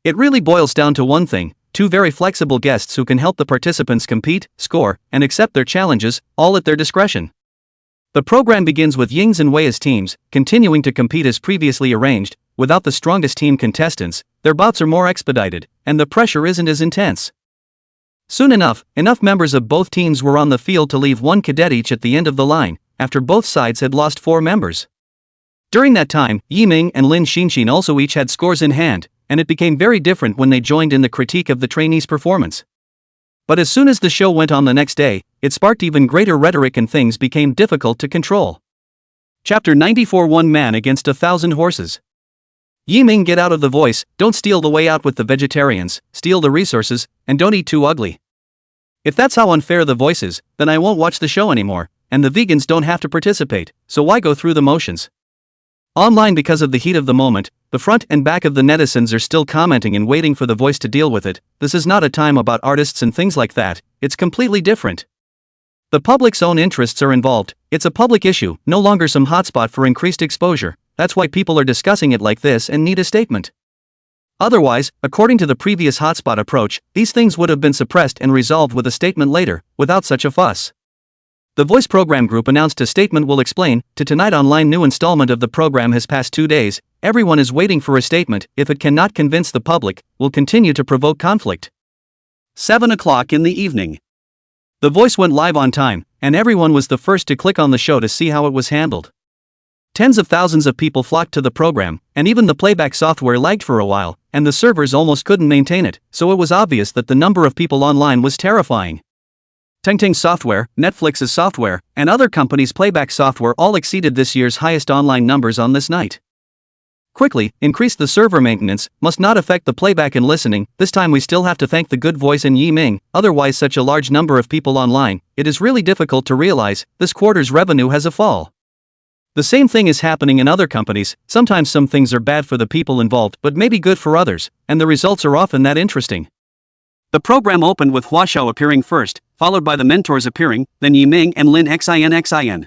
It really boils down to one thing: two very flexible guests who can help the participants compete, score, and accept their challenges, all at their discretion. The program begins with Ying's and Wei's teams, continuing to compete as previously arranged. Without the strongest team contestants, their bouts are more expedited, and the pressure isn't as intense. Soon enough members of both teams were on the field to leave one cadet each at the end of the line, after both sides had lost 4 members. During that time, Yiming and Lin Xinxin also each had scores in hand, and it became very different when they joined in the critique of the trainees' performance. But as soon as the show went on the next day, it sparked even greater rhetoric and things became difficult to control. Chapter 94: One Man Against 1,000 Horses. Yiming, get out of The Voice, don't steal the way out with the vegetarians, steal the resources, and don't eat too ugly. If that's how unfair The Voice is, then I won't watch the show anymore, and the vegans don't have to participate, so why go through the motions? Online, because of the heat of the moment, the front and back of the netizens are still commenting and waiting for The Voice to deal with it. This is not a time about artists and things like that, it's completely different. The public's own interests are involved, it's a public issue, no longer some hotspot for increased exposure. That's why people are discussing it like this and need a statement. Otherwise, according to the previous hotspot approach, these things would have been suppressed and resolved with a statement later, without such a fuss. The Voice Program Group announced a statement will explain. To tonight online new installment of the program has passed 2 days, everyone is waiting for a statement. If it cannot convince the public, will continue to provoke conflict. 7 o'clock in the evening. The Voice went live on time, and everyone was the first to click on the show to see how it was handled. Tens of thousands of people flocked to the program, and even the playback software lagged for a while, and the servers almost couldn't maintain it, so it was obvious that the number of people online was terrifying. Tengting Software, Netflix's software, and other companies' playback software all exceeded this year's highest online numbers on this night. Quickly, increase the server maintenance, must not affect the playback and listening. This time we still have to thank the good voice and Yiming, otherwise such a large number of people online, it is really difficult to realize, this quarter's revenue has a fall. The same thing is happening in other companies. Sometimes some things are bad for the people involved but maybe good for others, and the results are often that interesting. The program opened with Hua Xiao appearing first, followed by the mentors appearing, then Yiming and Lin Xin.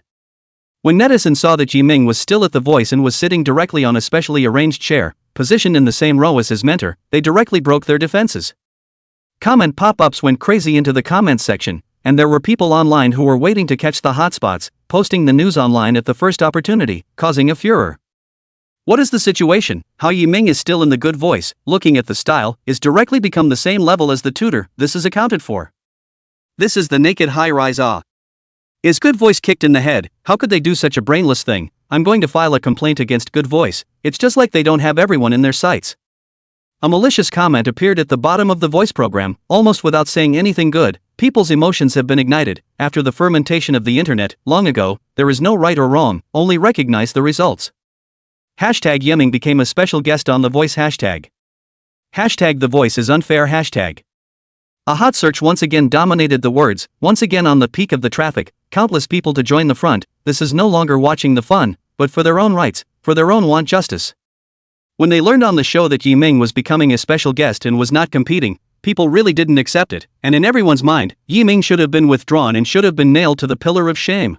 When netizens saw that Yiming was still at The Voice and was sitting directly on a specially arranged chair, positioned in the same row as his mentor, they directly broke their defenses. Comment pop-ups went crazy into the comments section, and there were people online who were waiting to catch the hotspots, posting the news online at the first opportunity, causing a furor. What is the situation? How Yiming is still in the good voice, looking at the style, is directly become the same level as the tutor. This is accounted for. This is the naked high-rise Is good voice kicked in the head? How could they do such a brainless thing? I'm going to file a complaint against good voice. It's just like they don't have everyone in their sights. A malicious comment appeared at the bottom of the Voice program, almost without saying anything good. People's emotions have been ignited. After the fermentation of the internet, long ago, there is no right or wrong, only recognize the results. Hashtag Yiming became a special guest on The Voice hashtag. Hashtag The Voice is unfair hashtag. A hot search once again dominated the words, once again on the peak of the traffic, countless people to join the front. This is no longer watching the fun, but for their own rights, for their own want justice. When they learned on the show that Yiming was becoming a special guest and was not competing, people really didn't accept it, and in everyone's mind, Yiming should have been withdrawn and should have been nailed to the pillar of shame.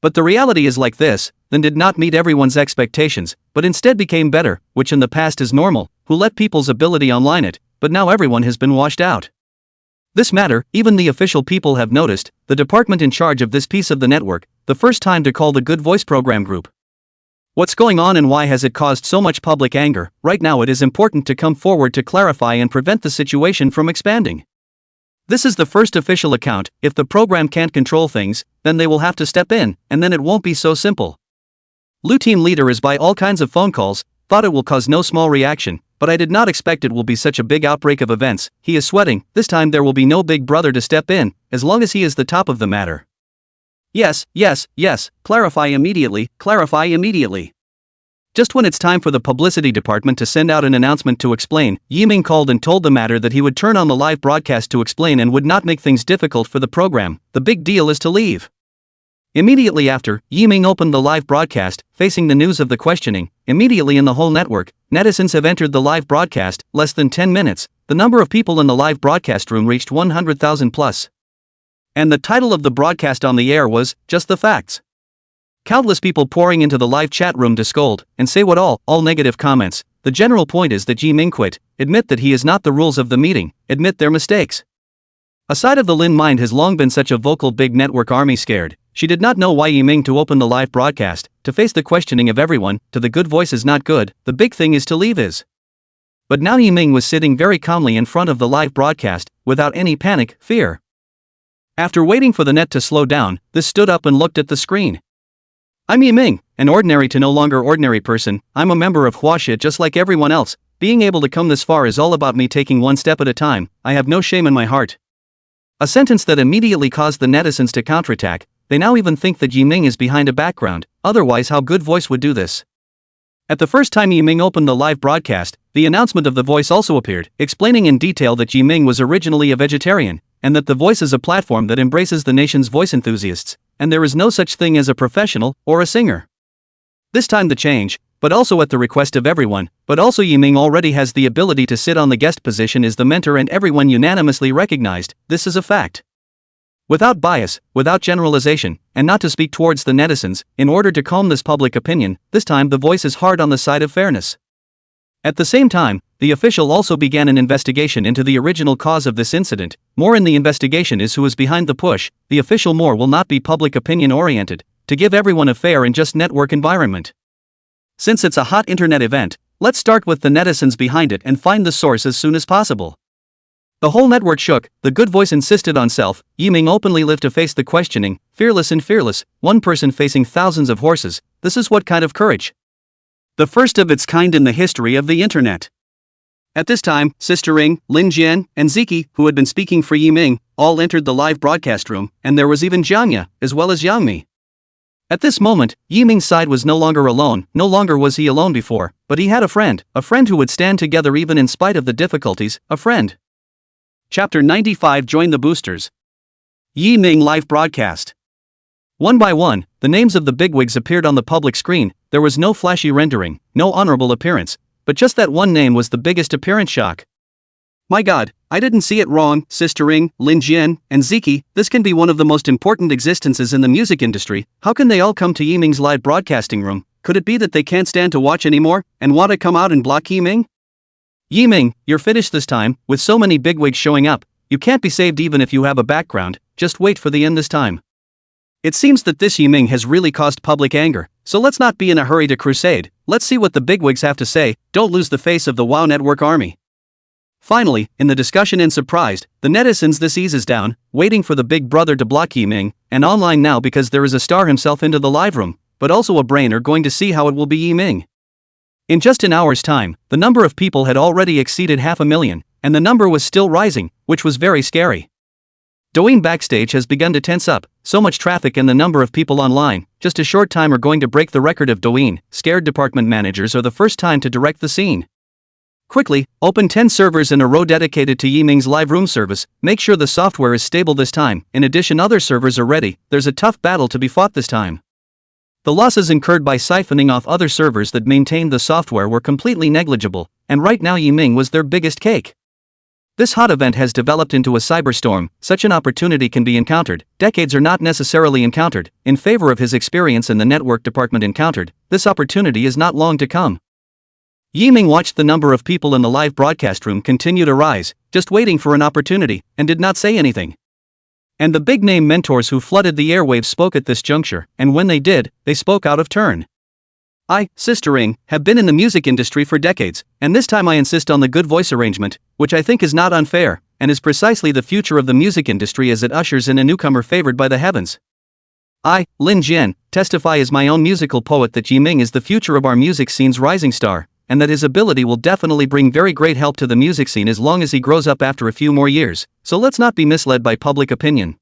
But the reality is like this, then did not meet everyone's expectations, but instead became better, which in the past is normal, who let people's ability online it, but now everyone has been washed out. This matter, even the official people have noticed, the department in charge of this piece of the network, the first time to call the Good Voice program group. What's going on and why has it caused so much public anger? Right now it is important to come forward to clarify and prevent the situation from expanding. This is the first official account. If the program can't control things, then they will have to step in, and then it won't be so simple. Lu team leader is by all kinds of phone calls, thought it will cause no small reaction, but I did not expect it will be such a big outbreak of events. He is sweating. This time there will be no big brother to step in, as long as he is the top of the matter. Yes, clarify immediately, clarify immediately. Just when it's time for the publicity department to send out an announcement to explain, Yiming called and told the matter that he would turn on the live broadcast to explain and would not make things difficult for the program. The big deal is to leave. Immediately after, Yiming opened the live broadcast, facing the news of the questioning. Immediately in the whole network, netizens have entered the live broadcast. Less than 10 minutes, the number of people in the live broadcast room reached 100,000 plus. And the title of the broadcast on the air was, Just the Facts. Countless people pouring into the live chat room to scold and say what all negative comments. The general point is that Yiming quit, admit that he is not the rules of the meeting, admit their mistakes. A side of the Lin mind has long been such a vocal big network army scared. She did not know why Yiming to open the live broadcast, to face the questioning of everyone, to the good voice is not good, the big thing is to leave is. But now Yiming was sitting very calmly in front of the live broadcast, without any panic, fear. After waiting for the net to slow down, this stood up and looked at the screen. I'm Yiming, an ordinary to no longer ordinary person. I'm a member of Huaxia just like everyone else. Being able to come this far is all about me taking one step at a time. I have no shame in my heart. A sentence that immediately caused the netizens to counterattack. They now even think that Yiming is behind a background, otherwise how Good Voice would do this. At the first time Yiming opened the live broadcast, the announcement of the Voice also appeared, explaining in detail that Yiming was originally a vegetarian, and that the Voice is a platform that embraces the nation's voice enthusiasts, and there is no such thing as a professional or a singer. This time the change, but also at the request of everyone, but also Yiming already has the ability to sit on the guest position as the mentor and everyone unanimously recognized, this is a fact. Without bias, without generalization, and not to speak towards the netizens, in order to calm this public opinion, this time the Voice is hard on the side of fairness. At the same time, the official also began an investigation into the original cause of this incident. More in the investigation is who is behind the push. The official more will not be public opinion oriented, to give everyone a fair and just network environment. Since it's a hot internet event, let's start with the netizens behind it and find the source as soon as possible. The whole network shook. The Good Voice insisted on self. Yiming openly lived to face the questioning, fearless and fearless, one person facing thousands of horses. This is what kind of courage? The first of its kind in the history of the internet. At this time, Sister Ring, Lin Jian, and Ziki, who had been speaking for Yiming, all entered the live broadcast room, and there was even Jiangya, as well as Yangmi. At this moment, Yiming's side was no longer alone. No longer was he alone before, but he had a friend who would stand together even in spite of the difficulties, a friend. Chapter 95 Join the Boosters. Yiming live broadcast. One by one, the names of the bigwigs appeared on the public screen. There was no flashy rendering, no honorable appearance, but just that one name was the biggest appearance shock. My god, I didn't see it wrong. Sister Ring, Lin Jian, and Ziki, this can be one of the most important existences in the music industry. How can they all come to Yiming's live broadcasting room? Could it be that they can't stand to watch anymore, and want to come out and block Yiming? Yiming, you're finished this time. With so many bigwigs showing up, you can't be saved even if you have a background. Just wait for the end this time. It seems that this Yiming has really caused public anger, so let's not be in a hurry to crusade. Let's see what the bigwigs have to say. Don't lose the face of the WoW Network army. Finally, in the discussion and surprised, the netizens this eases down, waiting for the big brother to block Yiming, and online now because there is a star himself into the live room, but also a brain are going to see how it will be Yiming. In just an hour's time, the number of people had already exceeded 500,000, and the number was still rising, which was very scary. Douyin backstage has begun to tense up, so much traffic and the number of people online, just a short time are going to break the record of Douyin. Scared department managers are the first time to direct the scene. Quickly, open 10 servers in a row dedicated to Yiming's live room service, make sure the software is stable this time. In addition, other servers are ready. There's a tough battle to be fought this time. The losses incurred by siphoning off other servers that maintained the software were completely negligible, and right now Yiming was their biggest cake. This hot event has developed into a cyberstorm. Such an opportunity can be encountered. Decades are not necessarily encountered. In favor of his experience in the network department encountered, this opportunity is not long to come. Yiming watched the number of people in the live broadcast room continue to rise, just waiting for an opportunity, and did not say anything. And the big-name mentors who flooded the airwaves spoke at this juncture, and when they did, they spoke out of turn. I, Sister Ing, have been in the music industry for decades, and this time I insist on the good voice arrangement, which I think is not unfair, and is precisely the future of the music industry as it ushers in a newcomer favored by the heavens. I, Lin Jian, testify as my own musical poet that Yiming is the future of our music scene's rising star, and that his ability will definitely bring very great help to the music scene as long as he grows up after a few more years, so let's not be misled by public opinion.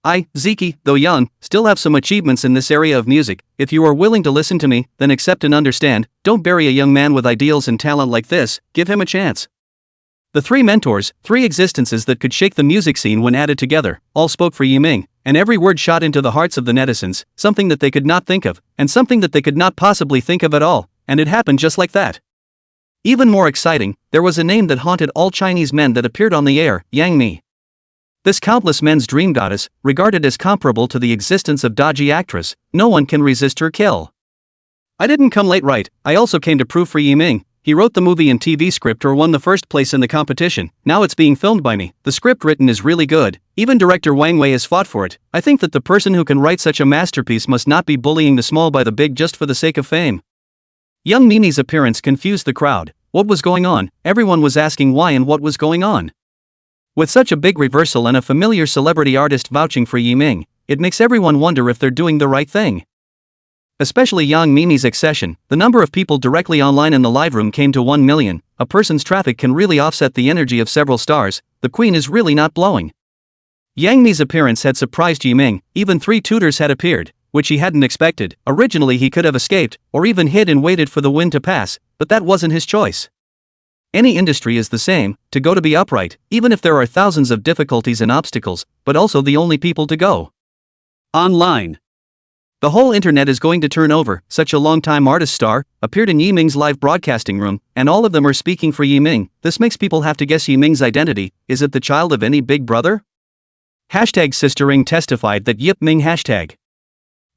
I, Ziki, though young, still have some achievements in this area of music. If you are willing to listen to me, then accept and understand. Don't bury a young man with ideals and talent like this, give him a chance. The three mentors, three existences that could shake the music scene when added together, all spoke for Yiming, and every word shot into the hearts of the netizens, something that they could not think of, and something that they could not possibly think of at all, and it happened just like that. Even more exciting, there was a name that haunted all Chinese men that appeared on the air, Yang Mi. This countless men's dream goddess, regarded as comparable to the existence of dodgy actress, no one can resist her kill. I didn't come late, right? I also came to prove for Yiming. He wrote the movie and TV script or won the first place in the competition. Now it's being filmed by me. The script written is really good. Even director Wang Wei has fought for it. I think that the person who can write such a masterpiece must not be bullying the small by the big just for the sake of fame. Young Mimi's appearance confused the crowd. What was going on? Everyone was asking why and what was going on. With such a big reversal and a familiar celebrity artist vouching for Yiming, it makes everyone wonder if they're doing the right thing. Especially Yang Mimi's accession, the number of people directly online in the live room came to 1 million. A person's traffic can really offset the energy of several stars. The queen is really not blowing. Yang Mi's appearance had surprised Yiming. Even 3 tutors had appeared, which he hadn't expected. Originally he could have escaped, or even hid and waited for the wind to pass, but that wasn't his choice. Any industry is the same, to go to be upright, even if there are thousands of difficulties and obstacles, but also the only people to go. Online. The whole internet is going to turn over. Such a long-time artist star appeared in Yiming's live broadcasting room, and all of them are speaking for Yiming. This makes people have to guess Yiming's identity. Is it the child of any big brother? Hashtag Sister Ing testified that Yip Ming hashtag.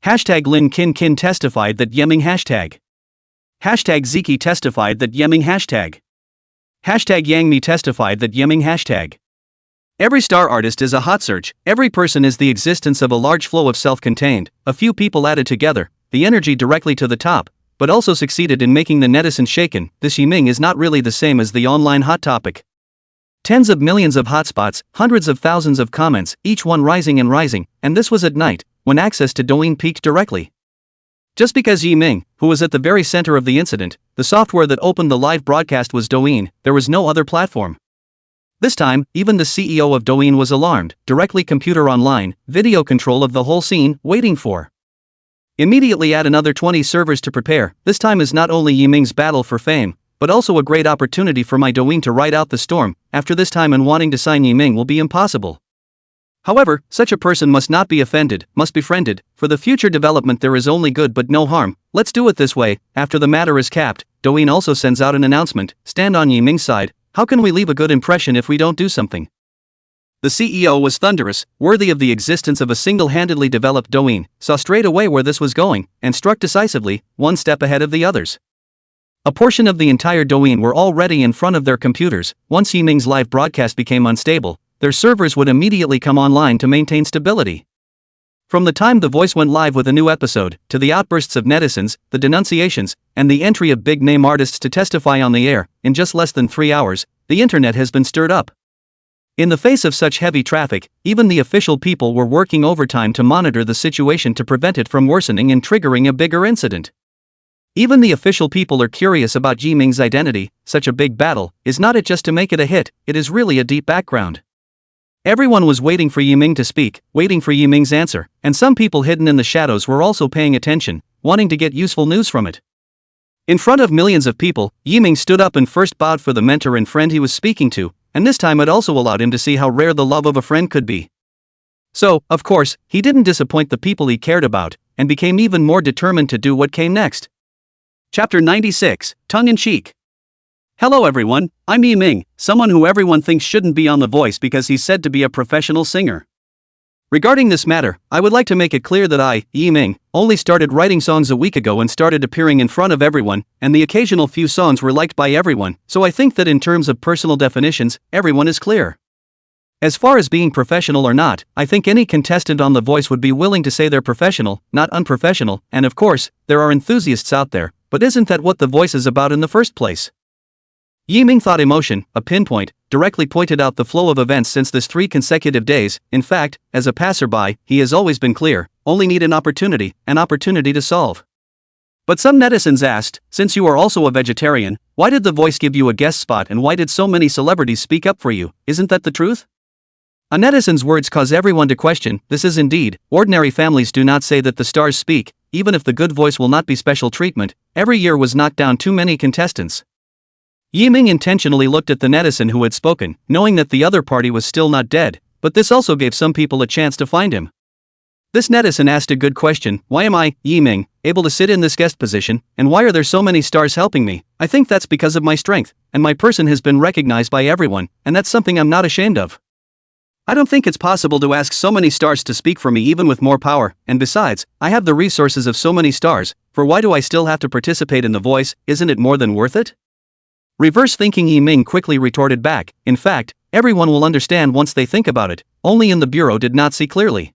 Hashtag Lin Kin Kin testified that Yeming hashtag. Hashtag Ziki testified that Yeming hashtag. Hashtag Yang Mi testified that Yeming hashtag. Every star artist is a hot search. Every person is the existence of a large flow of self-contained, a few people added together, the energy directly to the top, but also succeeded in making the netizens shaken. This Yiming is not really the same as the online hot topic. Tens of millions of hotspots, hundreds of thousands of comments, each one rising, and this was at night, when access to Douyin peaked directly. Just because Yiming, who was at the very center of the incident, the software that opened the live broadcast was Douyin, there was no other platform. This time, even the CEO of Douyin was alarmed. Directly computer online, video control of the whole scene, waiting for. Immediately add another 20 servers to prepare. This time is not only Yiming's battle for fame, but also a great opportunity for my Douyin to ride out the storm. After this time and wanting to sign Yiming will be impossible. However, such a person must not be offended, must be friended. For the future development there is only good but no harm. Let's do it this way. After the matter is capped, Douyin also sends out an announcement. Stand on Yiming's side. How can we leave a good impression if we don't do something? The CEO was thunderous, worthy of the existence of a single-handedly developed Douyin, saw straight away where this was going, and struck decisively, one step ahead of the others. A portion of the entire Douyin were already in front of their computers. Once Yiming's live broadcast became unstable, their servers would immediately come online to maintain stability. From the time the voice went live with a new episode, to the outbursts of netizens, the denunciations, and the entry of big-name artists to testify on the air, in just less than 3 hours, the internet has been stirred up. In the face of such heavy traffic, even the official people were working overtime to monitor the situation to prevent it from worsening and triggering a bigger incident. Even the official people are curious about Yiming's identity. Such a big battle, is not it just to make it a hit, it is really a deep background. Everyone was waiting for Yiming to speak, waiting for Yiming's answer, and some people hidden in the shadows were also paying attention, wanting to get useful news from it. In front of millions of people, Yiming stood up and first bowed for the mentor and friend he was speaking to, and this time it also allowed him to see how rare the love of a friend could be. So, of course, he didn't disappoint the people he cared about, and became even more determined to do what came next. Chapter 96, Tongue-in-Cheek. Hello everyone, I'm Yiming, someone who everyone thinks shouldn't be on The Voice because he's said to be a professional singer. Regarding this matter, I would like to make it clear that I, Yiming, only started writing songs a week ago and started appearing in front of everyone, and the occasional few songs were liked by everyone, so I think that in terms of personal definitions, everyone is clear. As far as being professional or not, I think any contestant on The Voice would be willing to say they're professional, not unprofessional, and of course, there are enthusiasts out there, but isn't that what The Voice is about in the first place? Yiming thought emotion, a pinpoint, directly pointed out the flow of events since this 3 consecutive days. In fact, as a passerby, he has always been clear, only need an opportunity to solve. But some netizens asked, since you are also a vegetarian, why did The Voice give you a guest spot and why did so many celebrities speak up for you? Isn't that the truth? A netizen's words cause everyone to question, this is indeed, ordinary families do not say that the stars speak, even if the good voice will not be special treatment, every year was knocked down too many contestants. Yiming intentionally looked at the netizen who had spoken, knowing that the other party was still not dead, but this also gave some people a chance to find him. This netizen asked a good question, why am I, Yiming, able to sit in this guest position, and why are there so many stars helping me? I think that's because of my strength, and my person has been recognized by everyone, and that's something I'm not ashamed of. I don't think it's possible to ask so many stars to speak for me even with more power, and besides, I have the resources of so many stars, for why do I still have to participate in The Voice, isn't it more than worth it? Reverse thinking Yiming quickly retorted back, in fact, everyone will understand once they think about it, only in the bureau did not see clearly.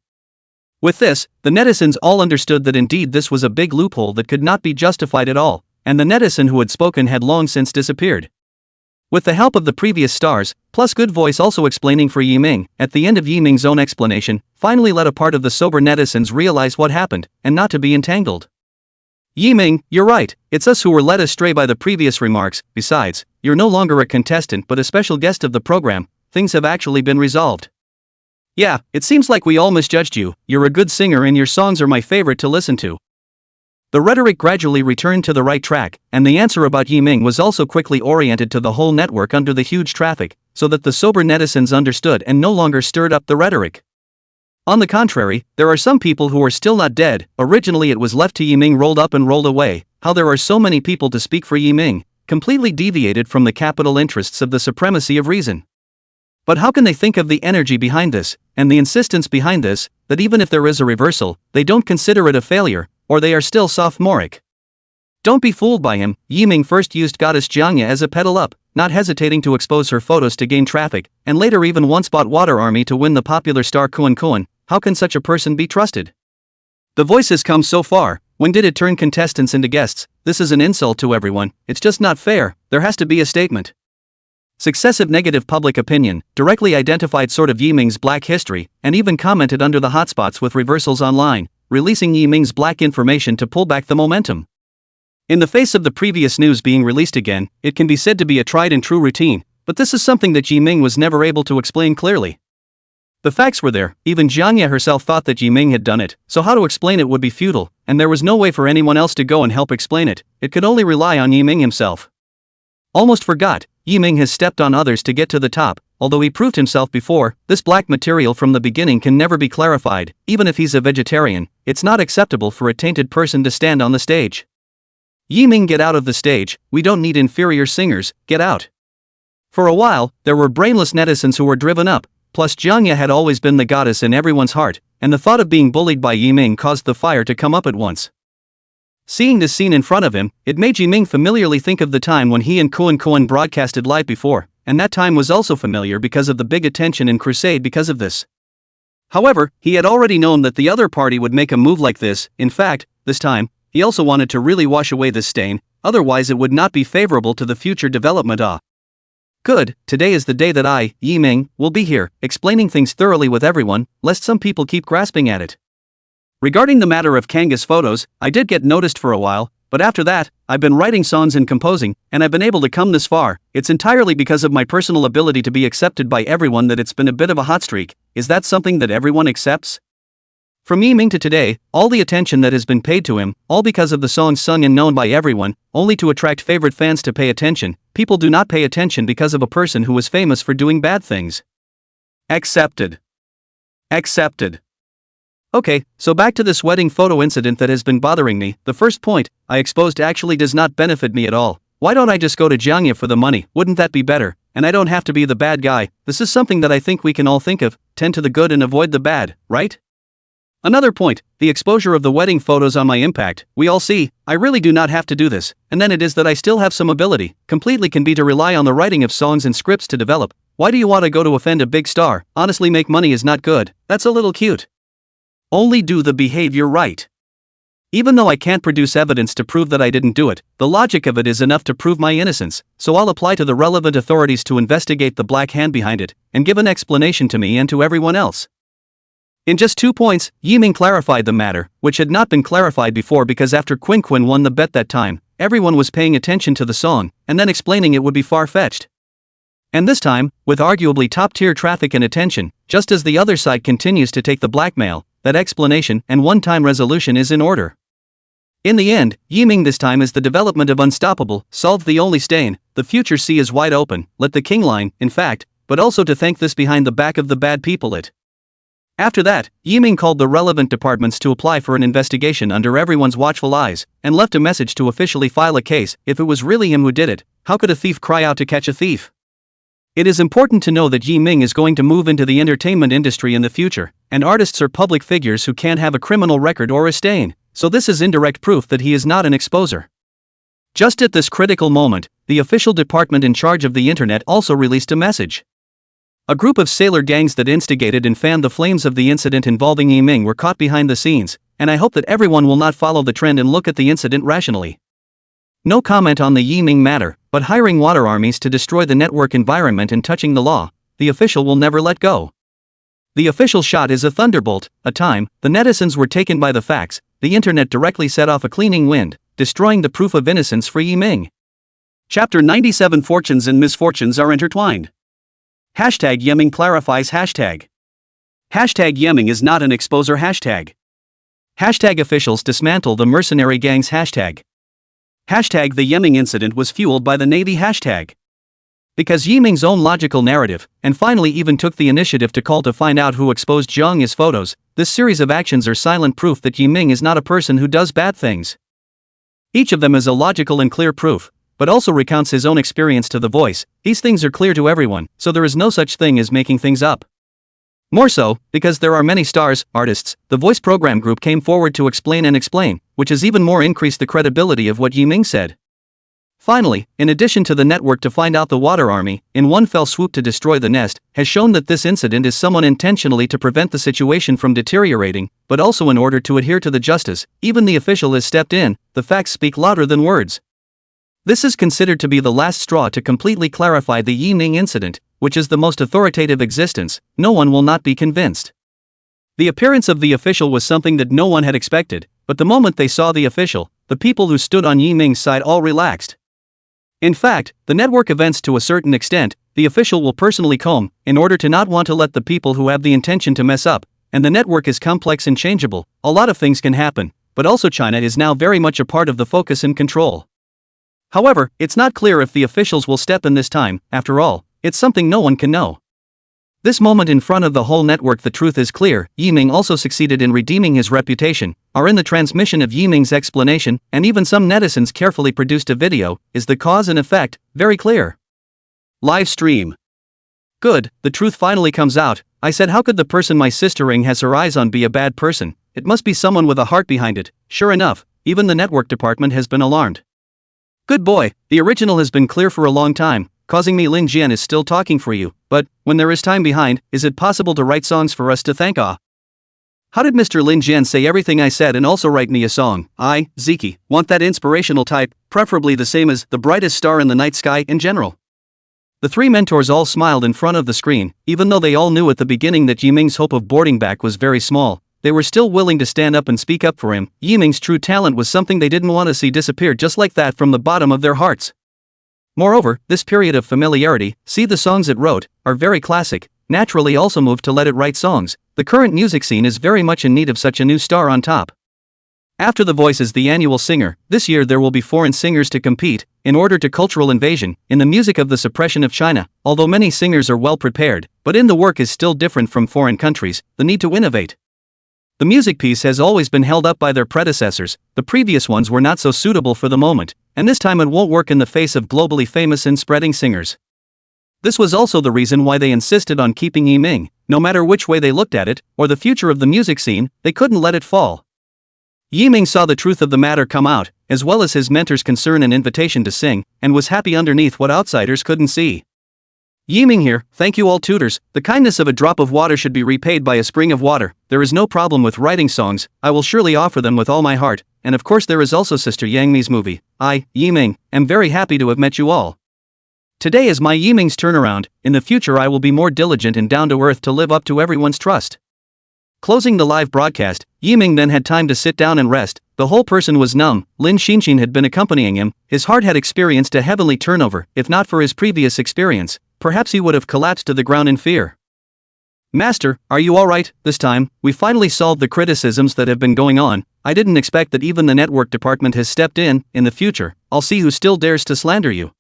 With this, the netizens all understood that indeed this was a big loophole that could not be justified at all, and the netizen who had spoken had long since disappeared. With the help of the previous stars, plus good voice also explaining for Yiming, at the end of Yiming's own explanation, finally let a part of the sober netizens realize what happened, and not to be entangled. Yiming, you're right, it's us who were led astray by the previous remarks, besides, you're no longer a contestant but a special guest of the program, things have actually been resolved. Yeah, it seems like we all misjudged you, you're a good singer and your songs are my favorite to listen to. The rhetoric gradually returned to the right track, and the answer about Yiming was also quickly oriented to the whole network under the huge traffic, so that the sober netizens understood and no longer stirred up the rhetoric. On the contrary, there are some people who are still not dead. Originally it was left to Yiming rolled up and rolled away, how there are so many people to speak for Yiming, completely deviated from the capital interests of the supremacy of reason. But how can they think of the energy behind this, and the insistence behind this, that even if there is a reversal, they don't consider it a failure, or they are still sophomoric? Don't be fooled by him. Yiming first used goddess Jiangya as a pedal up, not hesitating to expose her photos to gain traffic, and later even once bought Water Army to win the popular star Kuan Kuan. How can such a person be trusted? The Voice has come so far, when did it turn contestants into guests? This is an insult to everyone, it's just not fair, there has to be a statement. Successive negative public opinion directly identified sort of Yiming's black history, and even commented under the hotspots with reversals online, releasing Yiming's black information to pull back the momentum. In the face of the previous news being released again, it can be said to be a tried and true routine, but this is something that Yiming was never able to explain clearly. The facts were there, even Jiangya herself thought that Yiming had done it, so how to explain it would be futile, and there was no way for anyone else to go and help explain it, it could only rely on Yiming himself. Almost forgot, Yiming has stepped on others to get to the top, although he proved himself before, this black material from the beginning can never be clarified, even if he's a vegetarian, it's not acceptable for a tainted person to stand on the stage. Yiming, get out of the stage, we don't need inferior singers, get out. For a while, there were brainless netizens who were driven up, plus Jiangya had always been the goddess in everyone's heart, and the thought of being bullied by Yiming caused the fire to come up at once. Seeing this scene in front of him, it made Yiming familiarly think of the time when he and Kuan Kuan broadcasted live before, and that time was also familiar because of the big attention and crusade because of this. However, he had already known that the other party would make a move like this. In fact, this time, he also wanted to really wash away this stain, otherwise it would not be favorable to the future development. Good, today is the day that I, Yiming, will be here, explaining things thoroughly with everyone, lest some people keep grasping at it. Regarding the matter of Kanga's photos, I did get noticed for a while, but after that, I've been writing songs and composing, and I've been able to come this far. It's entirely because of my personal ability to be accepted by everyone that it's been a bit of a hot streak. Is that something that everyone accepts? From Yiming to today, all the attention that has been paid to him, all because of the songs sung and known by everyone, only to attract favorite fans to pay attention. People do not pay attention because of a person who is famous for doing bad things. Accepted. Accepted. Okay, so back to this wedding photo incident that has been bothering me. The first point I exposed actually does not benefit me at all. Why don't I just go to Jiangye for the money? Wouldn't that be better? And I don't have to be the bad guy. This is something that I think we can all think of, tend to the good and avoid the bad, right? Another point, the exposure of the wedding photos on my impact. We all see, I really do not have to do this, and then it is that I still have some ability, completely can be to rely on the writing of songs and scripts to develop. Why do you want to go to offend a big star? Honestly, make money is not good, that's a little cute. Only do the behavior right. Even though I can't produce evidence to prove that I didn't do it, the logic of it is enough to prove my innocence, so I'll apply to the relevant authorities to investigate the black hand behind it, and give an explanation to me and to everyone else. In just 2 points, Yiming clarified the matter, which had not been clarified before because after Quinn won the bet that time, everyone was paying attention to the song, and then explaining it would be far-fetched. And this time, with arguably top-tier traffic and attention, just as the other side continues to take the blackmail, that explanation and one-time resolution is in order. In the end, Yiming this time is the development of Unstoppable, solved the only stain, the future sea is wide open, let the king line, in fact, but also to thank this behind the back of the bad people it. After that, Yiming called the relevant departments to apply for an investigation under everyone's watchful eyes, and left a message to officially file a case. If it was really him who did it, how could a thief cry out to catch a thief? It is important to know that Yiming is going to move into the entertainment industry in the future, and artists are public figures who can't have a criminal record or a stain, so this is indirect proof that he is not an exposer. Just at this critical moment, the official department in charge of the internet also released a message. A group of sailor gangs that instigated and fanned the flames of the incident involving Yiming were caught behind the scenes, and I hope that everyone will not follow the trend and look at the incident rationally. No comment on the Yiming matter, but hiring water armies to destroy the network environment and touching the law, the official will never let go. The official shot is a thunderbolt. A time, the netizens were taken by the facts, the internet directly set off a cleaning wind, destroying the proof of innocence for Yiming. Chapter 97 Fortunes and misfortunes are intertwined. Hashtag Yiming clarifies hashtag. Hashtag Yiming is not an exposer hashtag. Hashtag officials dismantle the mercenary gangs hashtag. Hashtag the Yiming incident was fueled by the Navy hashtag. Because Yiming's own logical narrative, and finally even took the initiative to call to find out who exposed Jiang's photos, this series of actions are silent proof that Yiming is not a person who does bad things. Each of them is a logical and clear proof, but also recounts his own experience to the voice. These things are clear to everyone, so there is no such thing as making things up. More so, because there are many stars, artists, the voice program group came forward to explain, which has even more increased the credibility of what Yiming said. Finally, in addition to the network to find out the water army, in one fell swoop to destroy the nest, has shown that this incident is someone intentionally to prevent the situation from deteriorating, but also in order to adhere to the justice, even the official has stepped in, the facts speak louder than words. This is considered to be the last straw to completely clarify the Yiming incident, which is the most authoritative existence. No one will not be convinced. The appearance of the official was something that no one had expected, but the moment they saw the official, the people who stood on Yiming's side all relaxed. In fact, the network events to a certain extent, the official will personally comb, in order to not want to let the people who have the intention to mess up, and the network is complex and changeable, a lot of things can happen, but also China is now very much a part of the focus and control. However, it's not clear if the officials will step in this time. After all, it's something no one can know. This moment in front of the whole network, the truth is clear. Yiming also succeeded in redeeming his reputation, are in the transmission of Yiming's explanation, and even some netizens carefully produced a video, is the cause and effect, very clear. Live stream. Good, the truth finally comes out. I said, how could the person my sister-ing has her eyes on be a bad person? It must be someone with a heart behind it. Sure enough, even the network department has been alarmed. Good boy, the original has been clear for a long time, causing me Lin Jian is still talking for you, but, when there is time behind, is it possible to write songs for us to thank? How did Mr. Lin Jian say everything I said and also write me a song? Ziki, want that inspirational type, preferably the same as the brightest star in the night sky in general. The three mentors all smiled in front of the screen, even though they all knew at the beginning that Yiming's hope of boarding back was very small. They were still willing to stand up and speak up for him. Yiming's true talent was something they didn't want to see disappear just like that from the bottom of their hearts. Moreover, this period of familiarity, see the songs it wrote, are very classic, naturally also moved to let it write songs. The current music scene is very much in need of such a new star on top. After The Voice is the annual singer, this year there will be foreign singers to compete, in order to cultural invasion, in the music of the suppression of China, although many singers are well prepared, but in the work is still different from foreign countries, the need to innovate. The music piece has always been held up by their predecessors, the previous ones were not so suitable for the moment, and this time it won't work in the face of globally famous and spreading singers. This was also the reason why they insisted on keeping Yiming. No matter which way they looked at it, or the future of the music scene, they couldn't let it fall. Yiming saw the truth of the matter come out, as well as his mentor's concern and invitation to sing, and was happy underneath what outsiders couldn't see. Yiming here, thank you all tutors, the kindness of a drop of water should be repaid by a spring of water. There is no problem with writing songs, I will surely offer them with all my heart, and of course there is also Sister Yang Mi's movie. I, Yiming, am very happy to have met you all. Today is my Yiming's turnaround, in the future I will be more diligent and down to earth to live up to everyone's trust. Closing the live broadcast, Yiming then had time to sit down and rest. The whole person was numb. Lin Xinshin had been accompanying him. His heart had experienced a heavenly turnover. If not for his previous experience, perhaps he would have collapsed to the ground in fear. Master, are you alright? This time, we finally solved the criticisms that have been going on. I didn't expect that even the network department has stepped in. In the future, I'll see who still dares to slander you.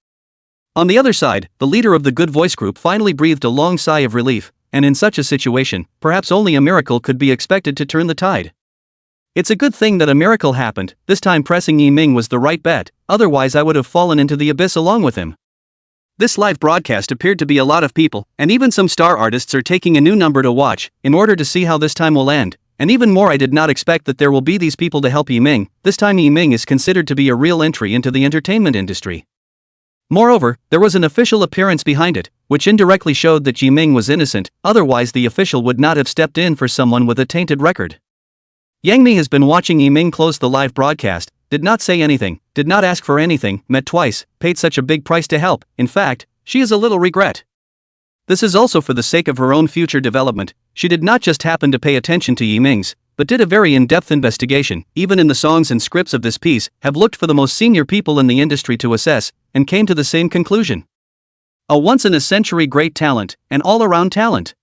On the other side, the leader of the Good Voice group finally breathed a long sigh of relief. And in such a situation, perhaps only a miracle could be expected to turn the tide. It's a good thing that a miracle happened. This time pressing Yiming was the right bet, otherwise I would have fallen into the abyss along with him. This live broadcast appeared to be a lot of people, and even some star artists are taking a new number to watch, in order to see how this time will end. And even more, I did not expect that there will be these people to help Yiming. This time Yiming is considered to be a real entry into the entertainment industry. Moreover, there was an official appearance behind it, which indirectly showed that Yiming was innocent, otherwise the official would not have stepped in for someone with a tainted record. Yang Mi has been watching Yiming close the live broadcast, did not say anything, did not ask for anything, met twice, paid such a big price to help. In fact, she has a little regret. This is also for the sake of her own future development. She did not just happen to pay attention to Yiming's, but did a very in-depth investigation. Even in the songs and scripts of this piece, have looked for the most senior people in the industry to assess, and came to the same conclusion. A once-in-a-century great talent, an all-around talent.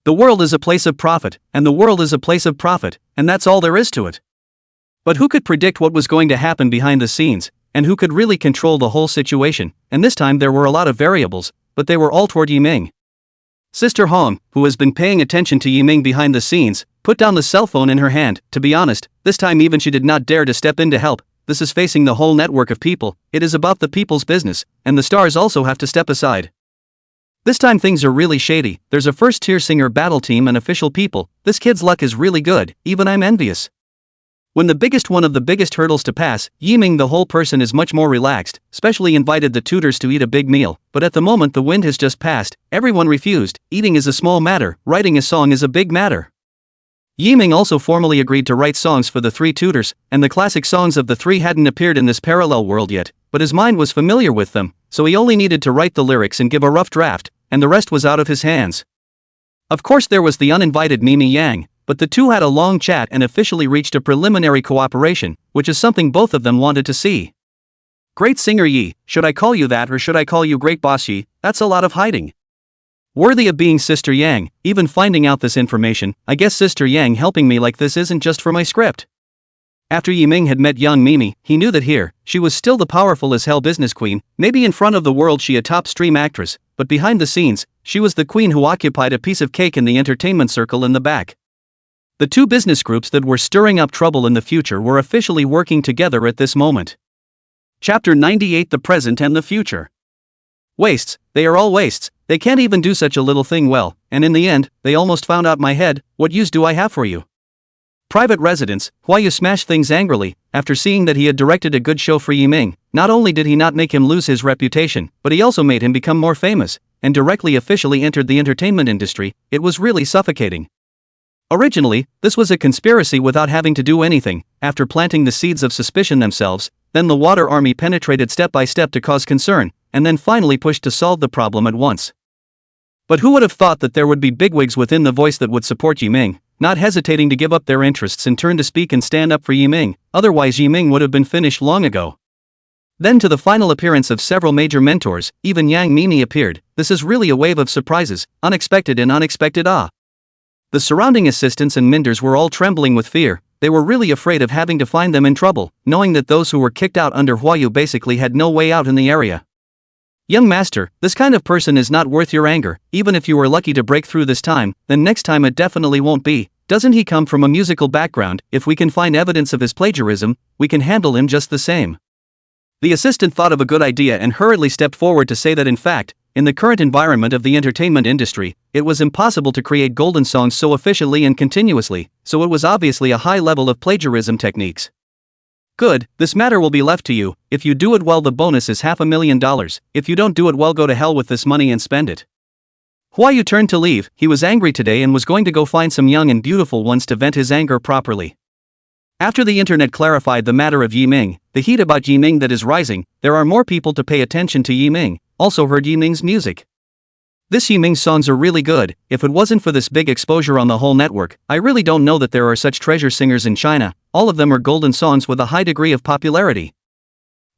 The world is a place of profit, and the world is a place of profit, and that's all there is to it. But who could predict what was going to happen behind the scenes, and who could really control the whole situation? And this time there were a lot of variables, but they were all toward Yiming. Sister Hong, who has been paying attention to Yiming behind the scenes, put down the cell phone in her hand. To be honest, this time even she did not dare to step in to help. This is facing the whole network of people, it is about the people's business, and the stars also have to step aside. This time things are really shady. There's a first-tier singer battle team and official people. This kid's luck is really good, even I'm envious. When the biggest one of the biggest hurdles to pass, Yiming the whole person is much more relaxed, especially invited the tutors to eat a big meal, but at the moment the wind has just passed, everyone refused. Eating is a small matter, writing a song is a big matter. Yiming also formally agreed to write songs for the three tutors, and the classic songs of the three hadn't appeared in this parallel world yet, but his mind was familiar with them, so he only needed to write the lyrics and give a rough draft, and the rest was out of his hands. Of course there was the uninvited Mimi Yang, but the two had a long chat and officially reached a preliminary cooperation, which is something both of them wanted to see. Great singer Yi, should I call you that or should I call you Great Boss Yi? That's a lot of hiding. Worthy of being Sister Yang, even finding out this information, I guess Sister Yang helping me like this isn't just for my script. After Yiming had met young Mimi, he knew that here, she was still the powerful as hell business queen. Maybe in front of the world she a top stream actress, but behind the scenes, she was the queen who occupied a piece of cake in the entertainment circle in the back. The two business groups that were stirring up trouble in the future were officially working together at this moment. Chapter 98: The Present and the Future. Wastes, they are all wastes, they can't even do such a little thing well, and in the end, they almost found out my head. What use do I have for you? Private residence, why you smash things angrily. After seeing that he had directed a good show for Yiming, not only did he not make him lose his reputation, but he also made him become more famous, and directly officially entered the entertainment industry. It was really suffocating. Originally, this was a conspiracy without having to do anything. After planting the seeds of suspicion themselves, then the water army penetrated step by step to cause concern, and then finally pushed to solve the problem at once. But who would have thought that there would be bigwigs within the voice that would support Yiming, not hesitating to give up their interests and turn to speak and stand up for Yiming, otherwise Yiming would have been finished long ago. Then to the final appearance of several major mentors, even Yang Mimi appeared. This is really a wave of surprises, unexpected and unexpected awe. The surrounding assistants and minders were all trembling with fear. They were really afraid of having to find them in trouble, knowing that those who were kicked out under Huayu basically had no way out in the area. Young master, this kind of person is not worth your anger. Even if you were lucky to break through this time, then next time it definitely won't be. Doesn't he come from a musical background? If we can find evidence of his plagiarism, we can handle him just the same. The assistant thought of a good idea and hurriedly stepped forward to say that in fact, in the current environment of the entertainment industry, it was impossible to create golden songs so efficiently and continuously, so it was obviously a high level of plagiarism techniques. Good, this matter will be left to you. If you do it well, the bonus is $500,000. If you don't do it well, go to hell with this money and spend it. Huayu turned to leave. He was angry today and was going to go find some young and beautiful ones to vent his anger properly. After the internet clarified the matter of Yiming, the heat about Yiming that is rising, there are more people to pay attention to Yiming, also heard Yiming's music. This Yiming songs are really good. If it wasn't for this big exposure on the whole network, I really don't know that there are such treasure singers in China. All of them are golden songs with a high degree of popularity.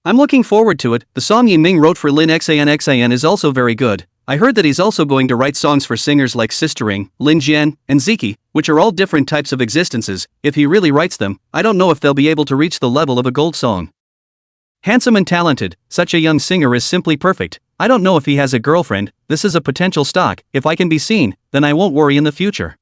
I'm looking forward to it. The song Yiming wrote for Lin Xan is also very good. I heard that he's also going to write songs for singers like Sistering, Lin Jian, and Ziki, which are all different types of existences. If he really writes them, I don't know if they'll be able to reach the level of a gold song. Handsome and talented, such a young singer is simply perfect. I don't know if he has a girlfriend. This is a potential stock. If I can be seen, then I won't worry in the future.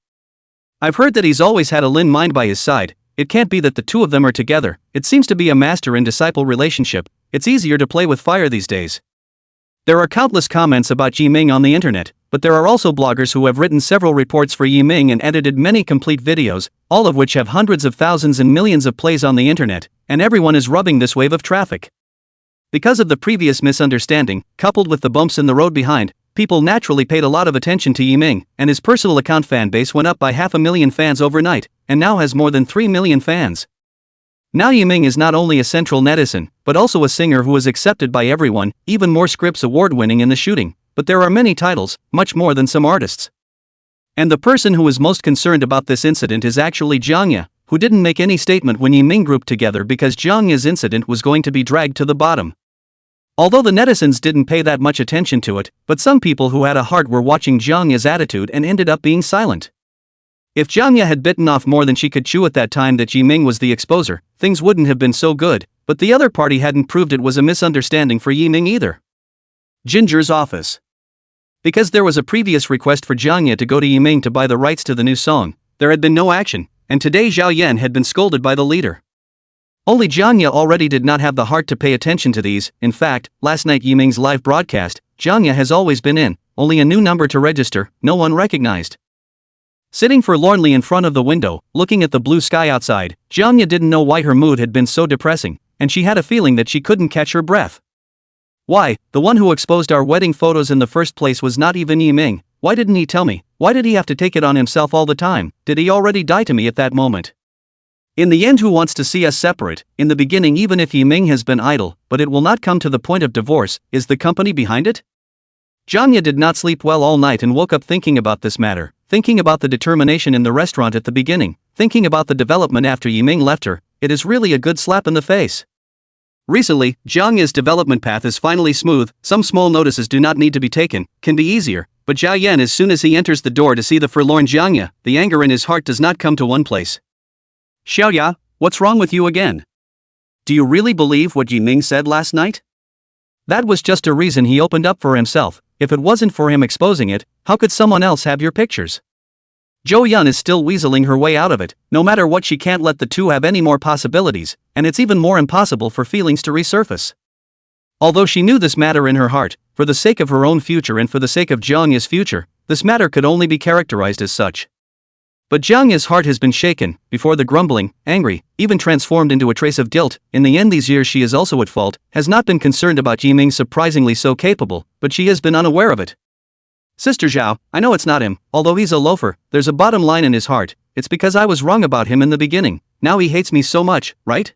I've heard that he's always had a Lin mind by his side. It can't be that the two of them are together. It seems to be a master and disciple relationship. It's easier to play with fire these days. There are countless comments about Yiming on the internet, but there are also bloggers who have written several reports for Yiming and edited many complete videos, all of which have hundreds of thousands and millions of plays on the internet, and everyone is rubbing this wave of traffic. Because of the previous misunderstanding, coupled with the bumps in the road behind, people naturally paid a lot of attention to Yiming, and his personal account fan base went up by 500,000 fans overnight, and now has more than 3 million fans. Now Yiming is not only a central netizen, but also a singer who is accepted by everyone, even more Scripps award-winning in the shooting, but there are many titles, much more than some artists. And the person who is most concerned about this incident is actually Zhang Ye, who didn't make any statement when Yiming grouped together because Zhang Ye's incident was going to be dragged to the bottom. Although the netizens didn't pay that much attention to it, but some people who had a heart were watching Zhang Ye's attitude and ended up being silent. If Zhang Ye had bitten off more than she could chew at that time that Yiming was the exposer, things wouldn't have been so good, but the other party hadn't proved it was a misunderstanding for Yiming either. Ginger's office. Because there was a previous request for Zhang Ye to go to Yiming to buy the rights to the new song, there had been no action, and today Zhao Yan had been scolded by the leader. Only Zhang Ye already did not have the heart to pay attention to these. In fact, last night Yiming's live broadcast, Zhang Ye has always been in, only a new number to register, no one recognized. Sitting forlornly in front of the window, looking at the blue sky outside, Zhang Ye didn't know why her mood had been so depressing, and she had a feeling that she couldn't catch her breath. Why, the one who exposed our wedding photos in the first place was not even Yiming. Why didn't he tell me? Why did he have to take it on himself all the time? Did he already die to me at that moment? In the end, who wants to see us separate? In the beginning, even if Yiming has been idle, but it will not come to the point of divorce, is the company behind it? Zhang Ye did not sleep well all night and woke up thinking about this matter, thinking about the determination in the restaurant at the beginning, thinking about the development after Yiming left her. It is really a good slap in the face. Recently, Zhang Ye's development path is finally smooth. Some small notices do not need to be taken, can be easier, but Zhao Yan, as soon as he enters the door to see the forlorn Zhang Ye, the anger in his heart does not come to one place. Xiaoya, what's wrong with you again? Do you really believe what Yiming said last night? That was just a reason he opened up for himself. If it wasn't for him exposing it, how could someone else have your pictures? Zhou Yun is still weaseling her way out of it. No matter what, she can't let the two have any more possibilities, and it's even more impossible for feelings to resurface. Although she knew this matter in her heart, for the sake of her own future and for the sake of Zhang Ye's future, this matter could only be characterized as such. But Zhang Ye's heart has been shaken, before the grumbling, angry, even transformed into a trace of guilt. In the end, these years she is also at fault, has not been concerned about Yiming surprisingly so capable, but she has been unaware of it. Sister Zhao, I know it's not him, although he's a loafer, there's a bottom line in his heart. It's because I was wrong about him in the beginning. Now he hates me so much, right?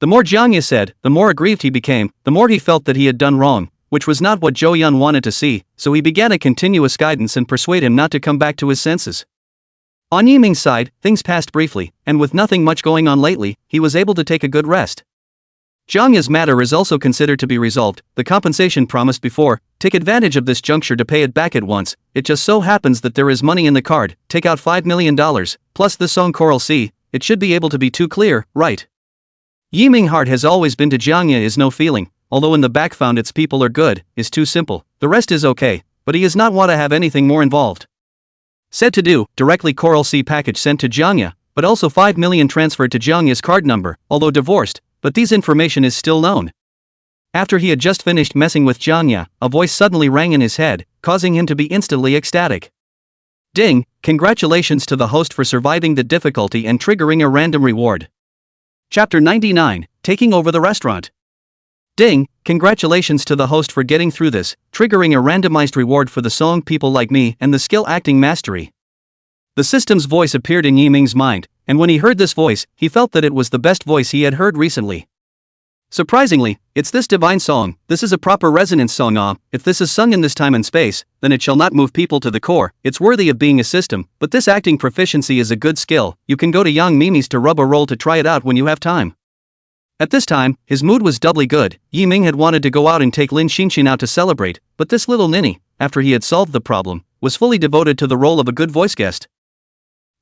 The more Zhang Ye said, the more aggrieved he became, the more he felt that he had done wrong, which was not what Zhou Yun wanted to see, so he began a continuous guidance and persuade him not to come back to his senses. On Yiming's side, things passed briefly, and with nothing much going on lately, he was able to take a good rest. Zhang Ye's matter is also considered to be resolved. The compensation promised before, take advantage of this juncture to pay it back at once. It just so happens that there is money in the card. Take out $5 million, plus the song Coral Sea. It should be able to be too clear, right? Yiming heart has always been to Zhang Ye is no feeling, although in the back found its people are good, is too simple. The rest is okay, but he does not want to have anything more involved. Said to do, directly Coral Sea package sent to Zhang Ye, but also $5 million transferred to Zhang Ye's card number, although divorced, but this information is still known. After he had just finished messing with Janya, a voice suddenly rang in his head, causing him to be instantly ecstatic. Ding, congratulations to the host for surviving the difficulty and triggering a random reward. Chapter 99, Taking Over the Restaurant. Ding, congratulations to the host for getting through this, triggering a randomized reward for the song People Like Me and the skill acting mastery. The system's voice appeared in Yiming's mind, and when he heard this voice, he felt that it was the best voice he had heard recently. Surprisingly, it's this divine song. This is a proper resonance song. If this is sung in this time and space, then it shall not move people to the core. It's worthy of being a system, but this acting proficiency is a good skill. You can go to Young Mimi's to rub a roll to try it out when you have time. At this time, his mood was doubly good. Yiming had wanted to go out and take Lin Xinxin out to celebrate, but this little ninny, after he had solved the problem, was fully devoted to the role of a good voice guest.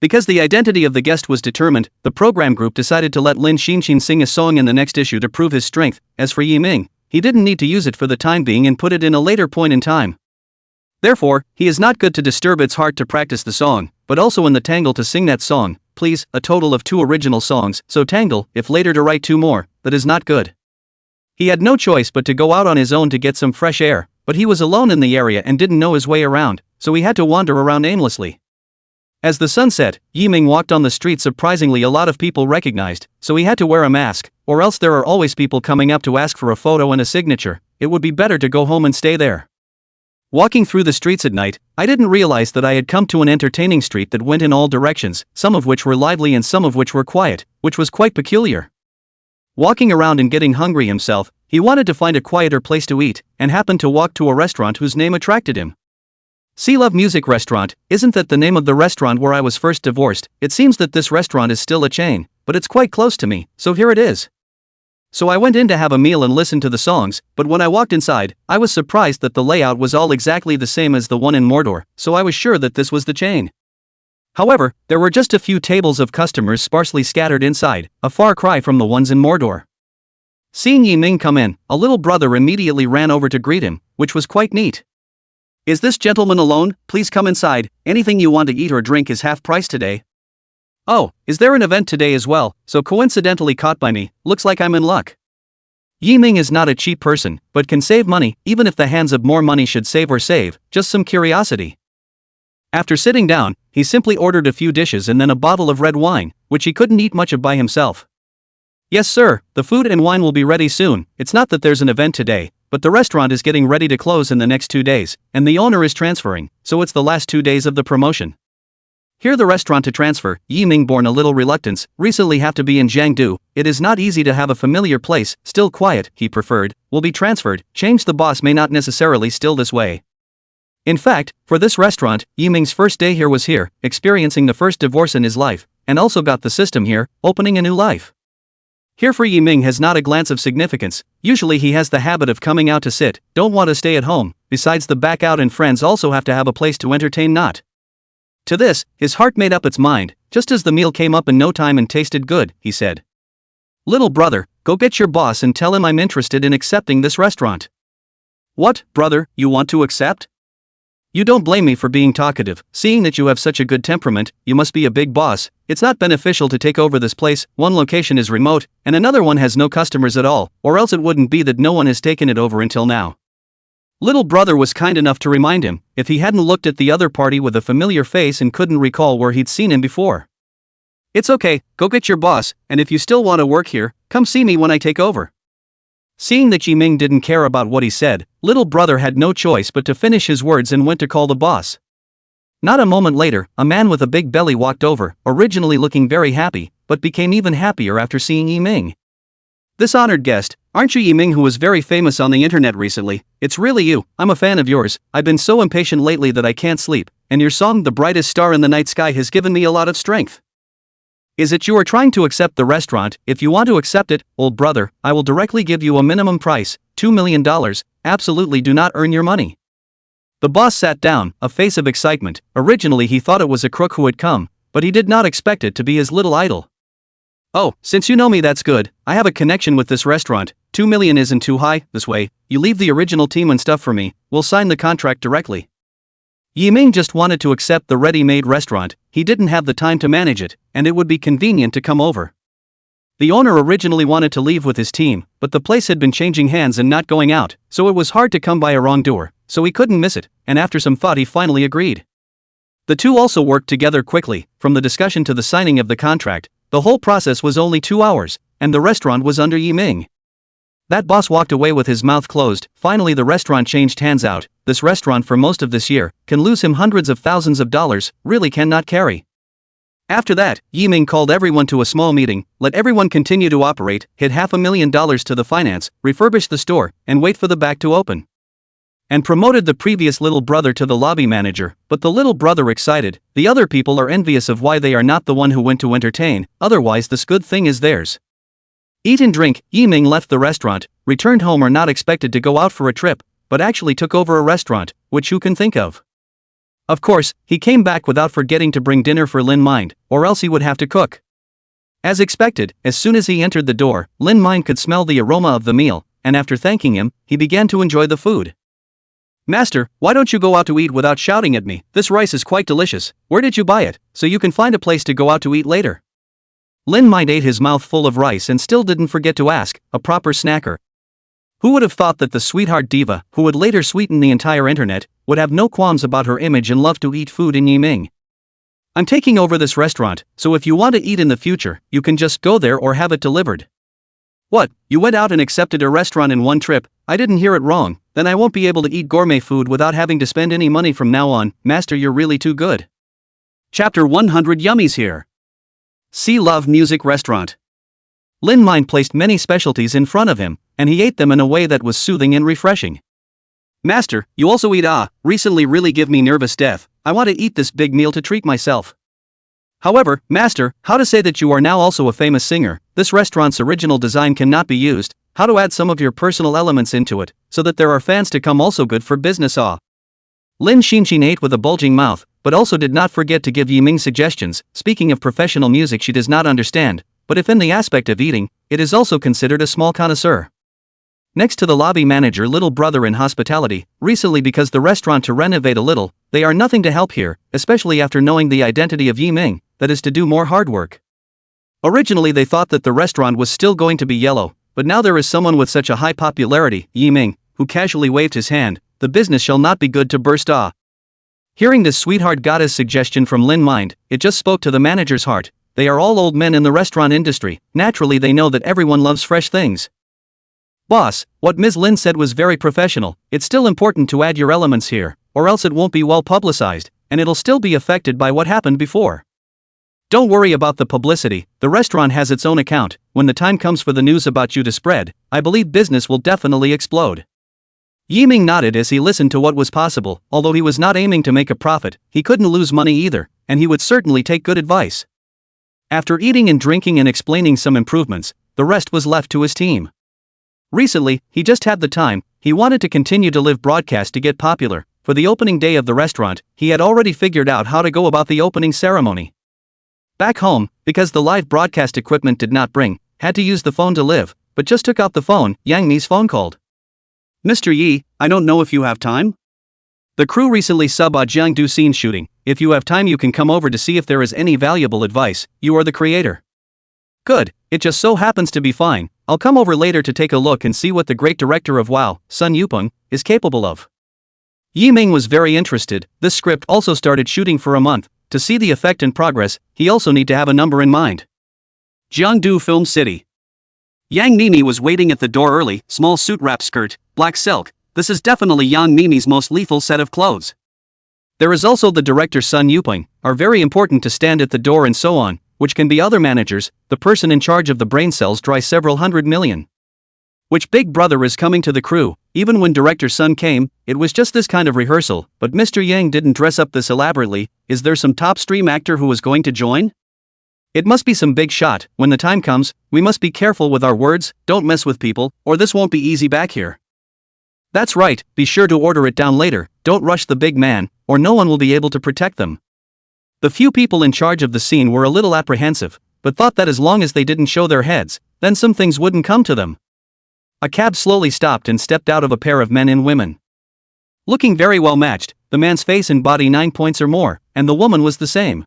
Because the identity of the guest was determined, the program group decided to let Lin Xinxin sing a song in the next issue to prove his strength. As for Yiming, he didn't need to use it for the time being and put it in a later point in time. Therefore, he is not good to disturb its heart to practice the song, but also in the Tangle to sing that song, please, a total of 2 original songs, so Tangle, if later to write 2 more, that is not good. He had no choice but to go out on his own to get some fresh air, but he was alone in the area and didn't know his way around, so he had to wander around aimlessly. As the sun set, Yiming walked on the street. Surprisingly, a lot of people recognized, so he had to wear a mask, or else there are always people coming up to ask for a photo and a signature. It would be better to go home and stay there. Walking through the streets at night, I didn't realize that I had come to an entertaining street that went in all directions, some of which were lively and some of which were quiet, which was quite peculiar. Walking around and getting hungry himself, he wanted to find a quieter place to eat, and happened to walk to a restaurant whose name attracted him. Sea Love Music Restaurant. Isn't that the name of the restaurant where I was first divorced? It seems that this restaurant is still a chain, but it's quite close to me, so here it is. So I went in to have a meal and listen to the songs, but when I walked inside, I was surprised that the layout was all exactly the same as the one in Mordor, so I was sure that this was the chain. However, there were just a few tables of customers sparsely scattered inside, a far cry from the ones in Mordor. Seeing Yiming come in, a little brother immediately ran over to greet him, which was quite neat. Is this gentleman alone? Please come inside. Anything you want to eat or drink is half price today. Oh, is there an event today as well? So coincidentally caught by me, looks like I'm in luck. Yiming is not a cheap person, but can save money, even if the hands of more money should save or save, just some curiosity. After sitting down, he simply ordered a few dishes and then a bottle of red wine, which he couldn't eat much of by himself. Yes sir, the food and wine will be ready soon. It's not that there's an event today, but the restaurant is getting ready to close in the next 2 days, and the owner is transferring, so it's the last 2 days of the promotion. Here the restaurant to transfer. Yiming born a little reluctance, recently have to be in Jiangdu. It is not easy to have a familiar place, still quiet, he preferred, will be transferred, change the boss may not necessarily still this way. In fact, for this restaurant, Yiming's first day here was here, experiencing the first divorce in his life, and also got the system here, opening a new life. Here for Yiming has not a glance of significance. Usually he has the habit of coming out to sit, don't want to stay at home, besides the back out and friends also have to have a place to entertain not. To this, his heart made up its mind, just as the meal came up in no time and tasted good, he said. Little brother, go get your boss and tell him I'm interested in accepting this restaurant. What, brother, you want to accept? You don't blame me for being talkative, seeing that you have such a good temperament, you must be a big boss. It's not beneficial to take over this place, one location is remote, and another one has no customers at all, or else it wouldn't be that no one has taken it over until now. Little brother was kind enough to remind him, if he hadn't looked at the other party with a familiar face and couldn't recall where he'd seen him before. It's okay, go get your boss, and if you still want to work here, come see me when I take over. Seeing that Yiming didn't care about what he said, little brother had no choice but to finish his words and went to call the boss. Not a moment later, a man with a big belly walked over, originally looking very happy, but became even happier after seeing Yiming. This honored guest, aren't you Yiming who was very famous on the internet recently? It's really you, I'm a fan of yours, I've been so impatient lately that I can't sleep, and your song The Brightest Star in the Night Sky has given me a lot of strength. Is it you are trying to accept the restaurant? If you want to accept it, old brother, I will directly give you a minimum price, $2 million, absolutely do not earn your money. The boss sat down, a face of excitement. Originally he thought it was a crook who had come, but he did not expect it to be his little idol. Oh, since you know me that's good, I have a connection with this restaurant, 2 million isn't too high, this way, you leave the original team and stuff for me, we'll sign the contract directly. Yiming just wanted to accept the ready-made restaurant, he didn't have the time to manage it, and it would be convenient to come over. The owner originally wanted to leave with his team, but the place had been changing hands and not going out, so it was hard to come by a wrongdoer, so he couldn't miss it, and after some thought he finally agreed. The two also worked together quickly, from the discussion to the signing of the contract. The whole process was only 2 hours, and the restaurant was under Yiming. That boss walked away with his mouth closed. Finally the restaurant changed hands out. This restaurant for most of this year can lose him hundreds of thousands of dollars, really cannot carry. After that, Yiming called everyone to a small meeting, let everyone continue to operate, hit $500,000 to the finance, refurbish the store, and wait for the back to open. And promoted the previous little brother to the lobby manager, but the little brother excited, the other people are envious of why they are not the one who went to entertain, otherwise this good thing is theirs. Eat and drink, Yiming left the restaurant, returned home or not expected to go out for a trip, but actually took over a restaurant, which who can think of? Of course, he came back without forgetting to bring dinner for Lin Mind, or else he would have to cook. As expected, as soon as he entered the door, Lin Mind could smell the aroma of the meal, and after thanking him, he began to enjoy the food. Master, why don't you go out to eat without shouting at me? This rice is quite delicious. Where did you buy it, so you can find a place to go out to eat later? Lin Mind ate his mouth full of rice and still didn't forget to ask, a proper snacker. Who would have thought that the sweetheart diva, who would later sweeten the entire internet, would have no qualms about her image and love to eat food in Yiming? I'm taking over this restaurant, so if you want to eat in the future, you can just go there or have it delivered. What, you went out and accepted a restaurant in one trip? I didn't hear it wrong, then I won't be able to eat gourmet food without having to spend any money from now on. Master, you're really too good. Chapter 100 Yummies here. See Love Music Restaurant. Lin Mind placed many specialties in front of him, and he ate them in a way that was soothing and refreshing. Master, you also eat recently really give me nervous death. I want to eat this big meal to treat myself. However, Master, how to say that you are now also a famous singer? This restaurant's original design cannot be used. How to add some of your personal elements into it, so that there are fans to come also good for business Lin Xinshin ate with a bulging mouth, but also did not forget to give Yiming suggestions. Speaking of professional music she does not understand, but if in the aspect of eating, it is also considered a small connoisseur. Next to the lobby manager little brother in hospitality, recently because the restaurant to renovate a little, they are nothing to help here, especially after knowing the identity of Yiming, that is to do more hard work. Originally they thought that the restaurant was still going to be yellow, but now there is someone with such a high popularity, Yiming, who casually waved his hand, the business shall not be good to burst Hearing this sweetheart goddess suggestion from Lin Mind, it just spoke to the manager's heart. They are all old men in the restaurant industry, naturally they know that everyone loves fresh things. Boss, what Ms. Lin said was very professional. It's still important to add your elements here, or else it won't be well publicized, and it'll still be affected by what happened before. Don't worry about the publicity, the restaurant has its own account. When the time comes for the news about you to spread, I believe business will definitely explode. Yiming nodded as he listened to what was possible. Although he was not aiming to make a profit, he couldn't lose money either, and he would certainly take good advice. After eating and drinking and explaining some improvements, the rest was left to his team. Recently, he just had the time. He wanted to continue to live broadcast to get popular. For the opening day of the restaurant, he had already figured out how to go about the opening ceremony. Back home, because the live broadcast equipment did not bring, had to use the phone to live, but just took out the phone. Yang Mi's phone called. Mr. Yi, I don't know if you have time? The crew recently sub a Jiangdu scene shooting. If you have time you can come over to see if there is any valuable advice. You are the creator. Good, it just so happens to be fine. I'll come over later to take a look and see what the great director of WoW, Sun Yupeng, is capable of. Yiming was very interested. This script also started shooting for a month. To see the effect and progress, he also need to have a number in mind. Jiangdu Film City. Yang Mimi was waiting at the door early, small suit wrap skirt, black silk. This is definitely Yang Mimi's most lethal set of clothes. There is also the director Sun Yupeng, are very important to stand at the door and so on, which can be other managers, the person in charge of the brain cells dry several hundred million. Which big brother is coming to the crew? Even when director Sun came, it was just this kind of rehearsal, but Mr. Yang didn't dress up this elaborately. Is there some top stream actor who is going to join? It must be some big shot. When the time comes, we must be careful with our words, don't mess with people, or this won't be easy back here. That's right, be sure to order it down later, don't rush the big man, or no one will be able to protect them. The few people in charge of the scene were a little apprehensive, but thought that as long as they didn't show their heads, then some things wouldn't come to them. A cab slowly stopped and stepped out of a pair of men and women. Looking very well matched, the man's face and body 9 points or more, and the woman was the same.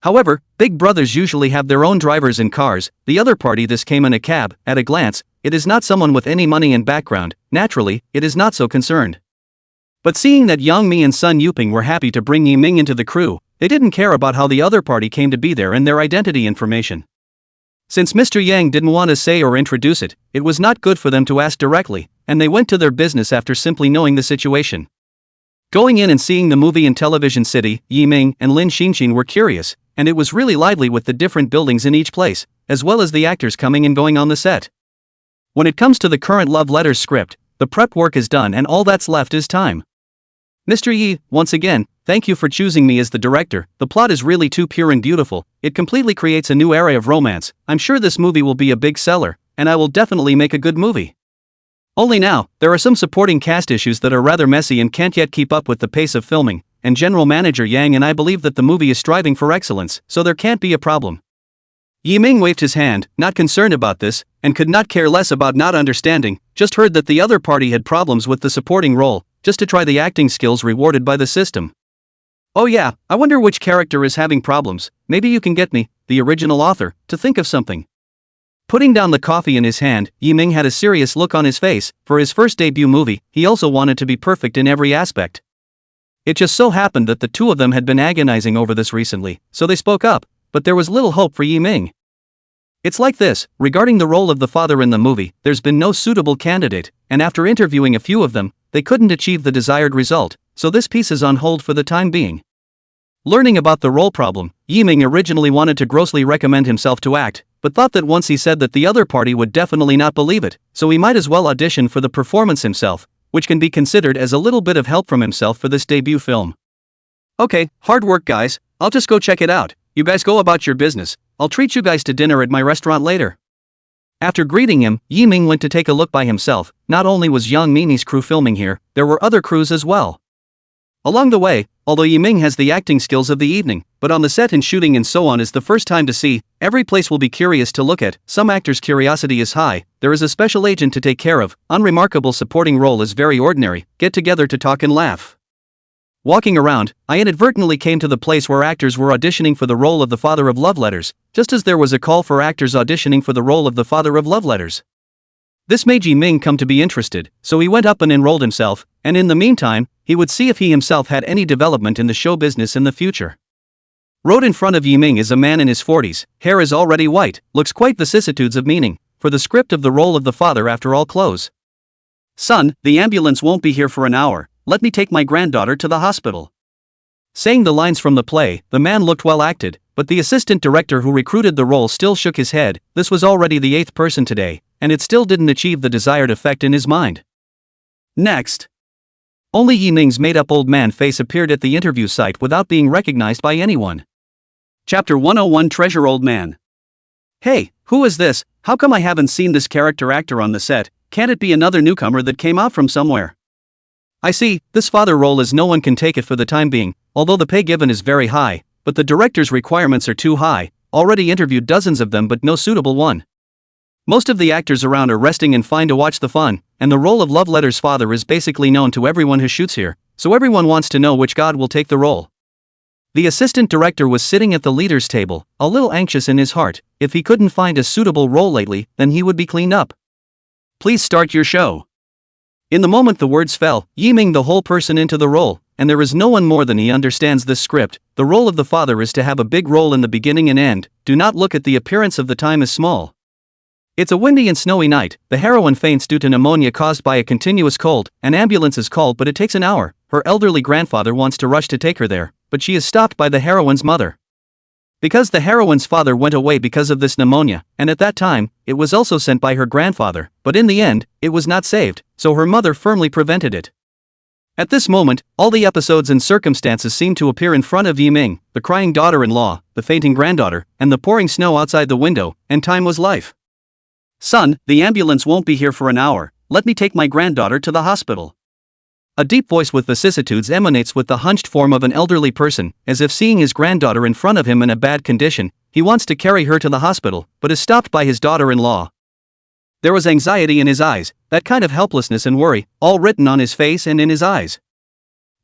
However, big brothers usually have their own drivers in cars. The other party this came in a cab. At a glance, it is not someone with any money and background. Naturally, it is not so concerned. But seeing that Yang Mi and Sun Yuping were happy to bring Yiming into the crew, they didn't care about how the other party came to be there and their identity information. Since Mr. Yang didn't want to say or introduce it, it was not good for them to ask directly, and they went to their business after simply knowing the situation. Going in and seeing the movie in Television City, Yiming and Lin Xinxin were curious, and it was really lively with the different buildings in each place, as well as the actors coming and going on the set. When it comes to the current love letters script, the prep work is done and all that's left is time. Mr. Yi, once again, thank you for choosing me as the director. The plot is really too pure and beautiful. It completely creates a new era of romance. I'm sure this movie will be a big seller, and I will definitely make a good movie. Only now, there are some supporting cast issues that are rather messy and can't yet keep up with the pace of filming, and General Manager Yang and I believe that the movie is striving for excellence, so there can't be a problem. Yiming waved his hand, not concerned about this, and could not care less about not understanding, just heard that the other party had problems with the supporting role, just to try the acting skills rewarded by the system. Oh yeah, I wonder which character is having problems. Maybe you can get me, the original author, to think of something. Putting down the coffee in his hand, Yiming had a serious look on his face. For his first debut movie, he also wanted to be perfect in every aspect. It just so happened that the two of them had been agonizing over this recently, so they spoke up, but there was little hope for Yiming. It's like this, regarding the role of the father in the movie, there's been no suitable candidate, and after interviewing a few of them, they couldn't achieve the desired result, so this piece is on hold for the time being. Learning about the role problem, Yiming originally wanted to grossly recommend himself to act, but thought that once he said that the other party would definitely not believe it, so he might as well audition for the performance himself, which can be considered as a little bit of help from himself for this debut film. Okay, hard work guys, I'll just go check it out. You guys go about your business. I'll treat you guys to dinner at my restaurant later. After greeting him, Yiming went to take a look by himself. Not only was Yang Mini's crew filming here, there were other crews as well. Along the way, although Yiming has the acting skills of the evening, but on the set and shooting and so on is the first time to see, every place will be curious to look at, some actors' curiosity is high, there is a special agent to take care of, unremarkable supporting role is very ordinary, get together to talk and laugh. Walking around, I inadvertently came to the place where actors were auditioning for the role of the father of love letters, just as there was a call for actors auditioning for the role of the father of love letters. This made Yiming come to be interested, so he went up and enrolled himself, and in the meantime, he would see if he himself had any development in the show business in the future. Rode in front of Yiming is a man in his 40s, hair is already white, looks quite vicissitudes of meaning, for the script of the role of the father after all close. Son, the ambulance won't be here for an hour, let me take my granddaughter to the hospital. Saying the lines from the play, the man looked well acted, but the assistant director who recruited the role still shook his head. This was already the 8th person today, and it still didn't achieve the desired effect in his mind. Next. Only Yiming's made-up old man face appeared at the interview site without being recognized by anyone. Chapter 101 Treasure Old Man. Hey, who is this? How come I haven't seen this character actor on the set? Can't it be another newcomer that came out from somewhere? I see, this father role is no one can take it for the time being, although the pay given is very high, but the director's requirements are too high, already interviewed dozens of them but no suitable one. Most of the actors around are resting and fine to watch the fun, and the role of Love Letter's father is basically known to everyone who shoots here, so everyone wants to know which god will take the role. The assistant director was sitting at the leader's table, a little anxious in his heart. If he couldn't find a suitable role lately, then he would be cleaned up. Please start your show. In the moment the words fell, Yiming the whole person into the role, and there is no one more than he understands this script. The role of the father is to have a big role in the beginning and end. Do not look at the appearance of the time as small. It's a windy and snowy night. The heroine faints due to pneumonia caused by a continuous cold. An ambulance is called but it takes an hour. Her elderly grandfather wants to rush to take her there, but she is stopped by the heroine's mother. Because the heroine's father went away because of this pneumonia, and at that time, it was also sent by her grandfather, but in the end, it was not saved, so her mother firmly prevented it. At this moment, all the episodes and circumstances seem to appear in front of Yiming, the crying daughter-in-law, the fainting granddaughter, and the pouring snow outside the window, and time was life. Son, the ambulance won't be here for an hour, let me take my granddaughter to the hospital. A deep voice with vicissitudes emanates with the hunched form of an elderly person, as if seeing his granddaughter in front of him in a bad condition, he wants to carry her to the hospital, but is stopped by his daughter-in-law. There was anxiety in his eyes, that kind of helplessness and worry, all written on his face and in his eyes.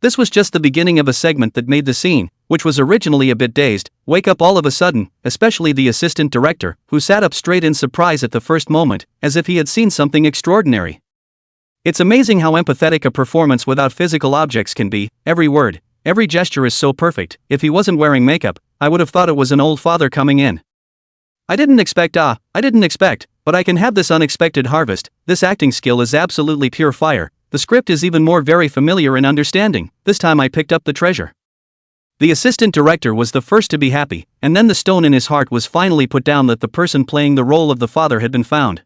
This was just the beginning of a segment that made the scene, which was originally a bit dazed, wake up all of a sudden, especially the assistant director, who sat up straight in surprise at the first moment, as if he had seen something extraordinary. It's amazing how empathetic a performance without physical objects can be. Every word, every gesture is so perfect. If he wasn't wearing makeup, I would have thought it was an old father coming in. I didn't expect, but I can have this unexpected harvest. This acting skill is absolutely pure fire. The script is even more very familiar and understanding. This time I picked up the treasure. The assistant director was the first to be happy, and then the stone in his heart was finally put down that the person playing the role of the father had been found.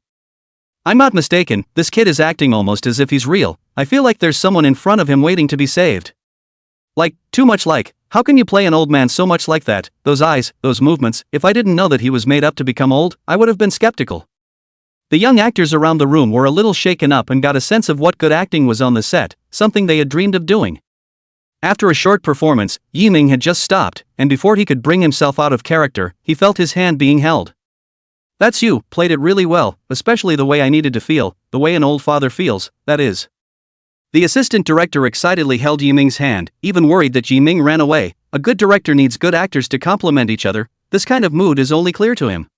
I'm not mistaken, this kid is acting almost as if he's real. I feel like there's someone in front of him waiting to be saved. Like, too much like, how can you play an old man so much like that? Those eyes, those movements, if I didn't know that he was made up to become old, I would have been skeptical. The young actors around the room were a little shaken up and got a sense of what good acting was on the set, something they had dreamed of doing. After a short performance, Yiming had just stopped, and before he could bring himself out of character, he felt his hand being held. That's you, played it really well, especially the way I needed to feel, the way an old father feels, that is. The assistant director excitedly held Yiming's hand, even worried that Yiming ran away. A good director needs good actors to complement each other. This kind of mood is only clear to him.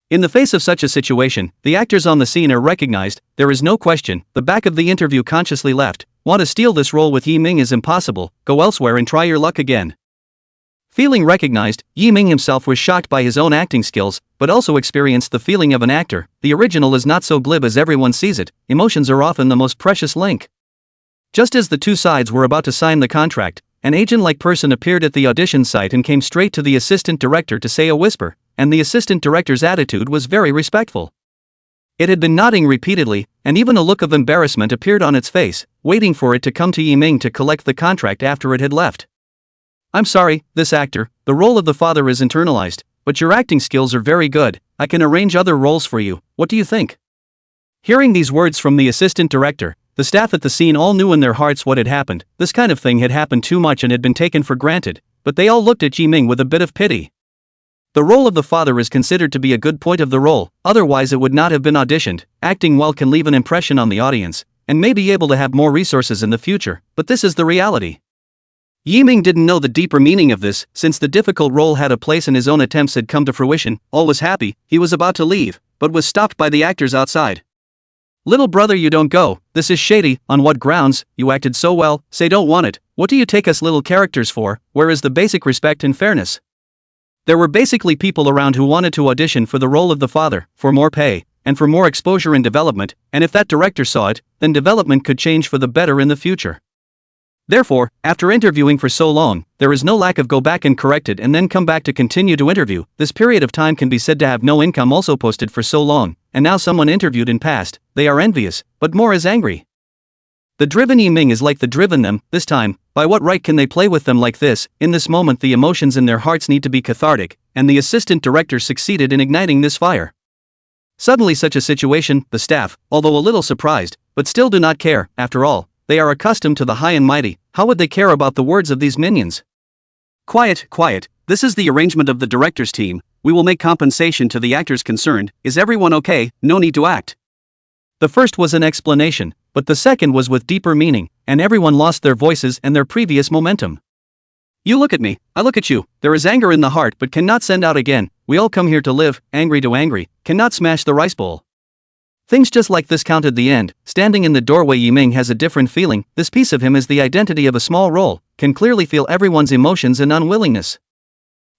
In the face of such a situation, the actors on the scene are recognized. There is no question. The back of the interview consciously left. Want to steal this role with Yiming is impossible. Go elsewhere and try your luck again. Feeling recognized, Yiming himself was shocked by his own acting skills, but also experienced the feeling of an actor. The original is not so glib as everyone sees it. Emotions are often the most precious link. Just as the two sides were about to sign the contract, an agent-like person appeared at the audition site and came straight to the assistant director to say a whisper, and the assistant director's attitude was very respectful. It had been nodding repeatedly, and even a look of embarrassment appeared on its face, waiting for it to come to Yiming to collect the contract after it had left. I'm sorry, this actor, the role of the father is internalized, but your acting skills are very good. I can arrange other roles for you. What do you think? Hearing these words from the assistant director, the staff at the scene all knew in their hearts what had happened. This kind of thing had happened too much and had been taken for granted, but they all looked at Yiming with a bit of pity. The role of the father is considered to be a good point of the role, otherwise it would not have been auditioned. Acting well can leave an impression on the audience, and may be able to have more resources in the future, but this is the reality. Yiming didn't know the deeper meaning of this, since the difficult role had a place and his own attempts had come to fruition. All was happy, he was about to leave, but was stopped by the actors outside. Little brother, you don't go, this is shady. On what grounds? You acted so well, say don't want it. What do you take us little characters for? Where is the basic respect and fairness? There were basically people around who wanted to audition for the role of the father, for more pay, and for more exposure and development, and if that director saw it, then development could change for the better in the future. Therefore, after interviewing for so long, there is no lack of go back and correct it and then come back to continue to interview. This period of time can be said to have no income also posted for so long, and now someone interviewed in past, they are envious, but more is angry. The driven Yiming is like the driven them, this time, by what right can they play with them like this? In this moment the emotions in their hearts need to be cathartic, and the assistant director succeeded in igniting this fire. Suddenly such a situation, the staff, although a little surprised, but still do not care. After all, they are accustomed to the high and mighty. How would they care about the words of these minions? Quiet, quiet, this is the arrangement of the director's team. We will make compensation to the actors concerned. Is everyone okay? No need to act. The first was an explanation, but the second was with deeper meaning, and everyone lost their voices and their previous momentum. You look at me, I look at you. There is anger in the heart but cannot send out again. We all come here to live, angry to angry, cannot smash the rice bowl. Things just like this counted the end. Standing in the doorway, Yiming has a different feeling. This piece of him is the identity of a small role, can clearly feel everyone's emotions and unwillingness.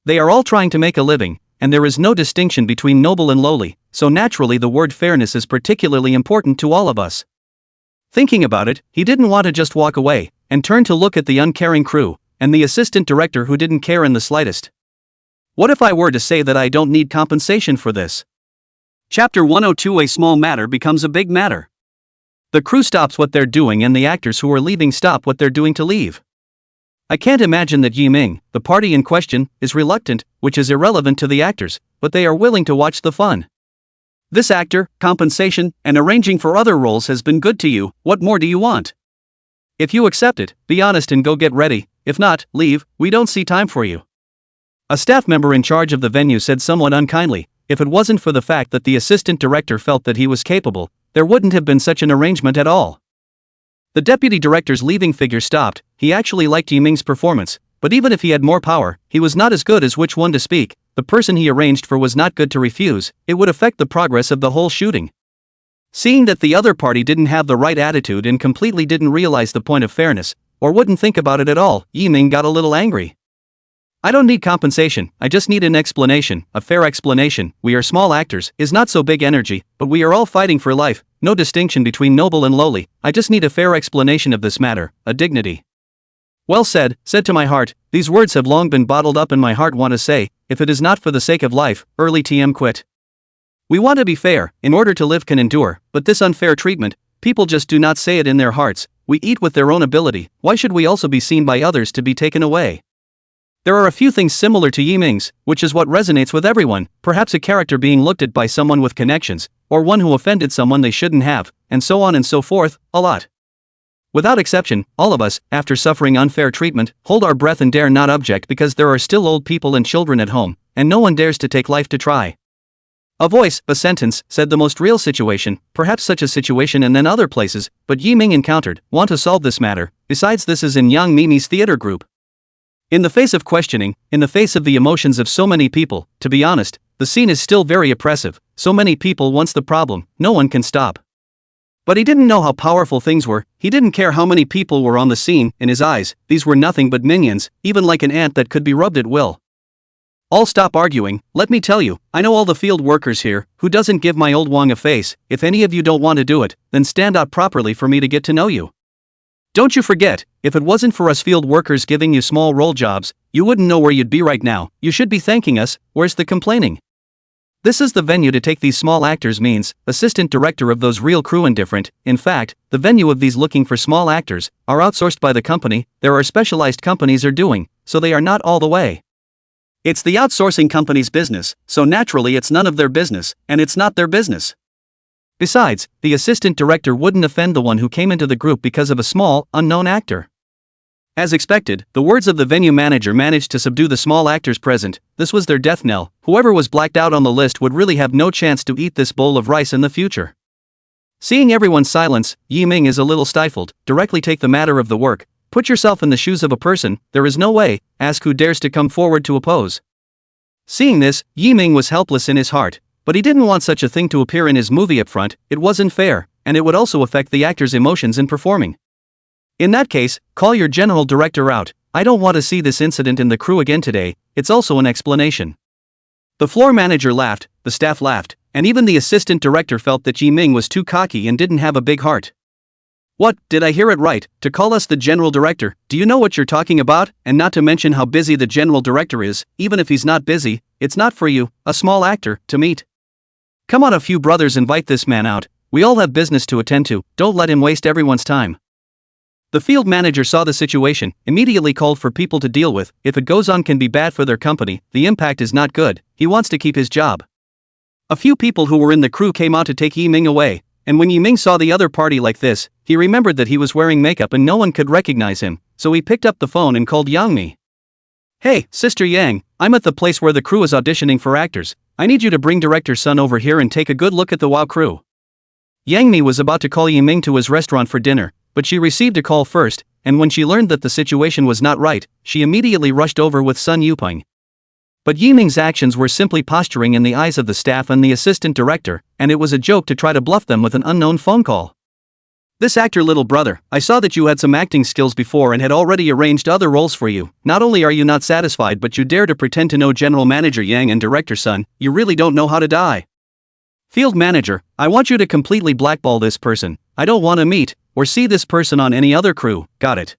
They are all trying to make a living, and there is no distinction between noble and lowly, so naturally the word fairness is particularly important to all of us. Thinking about it, he didn't want to just walk away, and turn to look at the uncaring crew, and the assistant director who didn't care in the slightest. What if I were to say that I don't need compensation for this? Chapter 102. A small matter becomes a big matter. The crew stops what they're doing and the actors who are leaving stop what they're doing to leave. I can't imagine that Yiming, the party in question, is reluctant, which is irrelevant to the actors, but they are willing to watch the fun. This actor, compensation, and arranging for other roles has been good to you. What more do you want? If you accept it, be honest and go get ready. If not, leave, we don't see time for you. A staff member in charge of the venue said somewhat unkindly, if it wasn't for the fact that the assistant director felt that he was capable, there wouldn't have been such an arrangement at all. The deputy director's leaving figure stopped. He actually liked Yiming's performance, but even if he had more power, he was not as good as which one to speak. The person he arranged for was not good to refuse. It would affect the progress of the whole shooting. Seeing that the other party didn't have the right attitude and completely didn't realize the point of fairness, or wouldn't think about it at all, Yiming got a little angry. I don't need compensation, I just need an explanation, a fair explanation. We are small actors, is not so big energy, but we are all fighting for life, no distinction between noble and lowly. I just need a fair explanation of this matter, a dignity. Well said to my heart. These words have long been bottled up in my heart. Want to say, if it is not for the sake of life, early TM quit. We want to be fair, in order to live can endure, but this unfair treatment, people just do not say it in their hearts. We eat with their own ability, why should we also be seen by others to be taken away? There are a few things similar to Yiming's, which is what resonates with everyone, perhaps a character being looked at by someone with connections, or one who offended someone they shouldn't have, and so on and so forth, a lot. Without exception, all of us, after suffering unfair treatment, hold our breath and dare not object because there are still old people and children at home, and no one dares to take life to try. A voice, a sentence, said the most real situation, perhaps such a situation and then other places, but Yiming encountered, want to solve this matter. Besides, this is in Yang Mimi's theater group. In the face of questioning, in the face of the emotions of so many people, to be honest, the scene is still very oppressive. So many people once the problem, no one can stop. But he didn't know how powerful things were. He didn't care how many people were on the scene. In his eyes, these were nothing but minions, even like an ant that could be rubbed at will. All stop arguing. Let me tell you, I know all the field workers here. Who doesn't give my old Wong a face? If any of you don't want to do it, then stand out properly for me to get to know you. Don't you forget, if it wasn't for us field workers giving you small role jobs, you wouldn't know where you'd be right now. You should be thanking us. Where's the complaining? This is the venue to take these small actors means, assistant director of those real crew indifferent. In fact, the venue of these looking for small actors, are outsourced by the company. There are specialized companies are doing, so they are not all the way. It's the outsourcing company's business, so naturally it's none of their business, and it's not their business. Besides, the assistant director wouldn't offend the one who came into the group because of a small, unknown actor. As expected, the words of the venue manager managed to subdue the small actors present. This was their death knell. Whoever was blacked out on the list would really have no chance to eat this bowl of rice in the future. Seeing everyone's silence, Yiming is a little stifled. Directly take the matter of the work. Put yourself in the shoes of a person. There is no way. Ask who dares to come forward to oppose. Seeing this, Yiming was helpless in his heart. But he didn't want such a thing to appear in his movie up front. It wasn't fair, and it would also affect the actor's emotions in performing. In that case, call your general director out. I don't want to see this incident in the crew again today. It's also an explanation. The floor manager laughed, the staff laughed, and even the assistant director felt that Yiming was too cocky and didn't have a big heart. What, did I hear it right? To call us the general director? Do you know what you're talking about? And not to mention how busy the general director is. Even if he's not busy, it's not for you, a small actor, to meet. Come on, a few brothers, invite this man out. We all have business to attend to. Don't let him waste everyone's time. The field manager saw the situation, immediately called for people to deal with. If it goes on, can be bad for their company. The impact is not good. He wants to keep his job. A few people who were in the crew came out to take Yiming away, and when Yiming saw the other party like this, he remembered that he was wearing makeup and no one could recognize him, so he picked up the phone and called Yangmi. Hey, Sister Yang, I'm at the place where the crew is auditioning for actors. I need you to bring director's son over here and take a good look at the WoW crew. Yangmi was about to call Yiming to his restaurant for dinner, but she received a call first, and when she learned that the situation was not right, she immediately rushed over with Sun Yupeng. But Yiming's actions were simply posturing in the eyes of the staff and the assistant director, and it was a joke to try to bluff them with an unknown phone call. This actor, little brother, I saw that you had some acting skills before and had already arranged other roles for you. Not only are you not satisfied, but you dare to pretend to know General Manager Yang and Director Sun. You really don't know how to die. Field Manager, I want you to completely blackball this person. I don't want to meet or see this person on any other crew. Got it?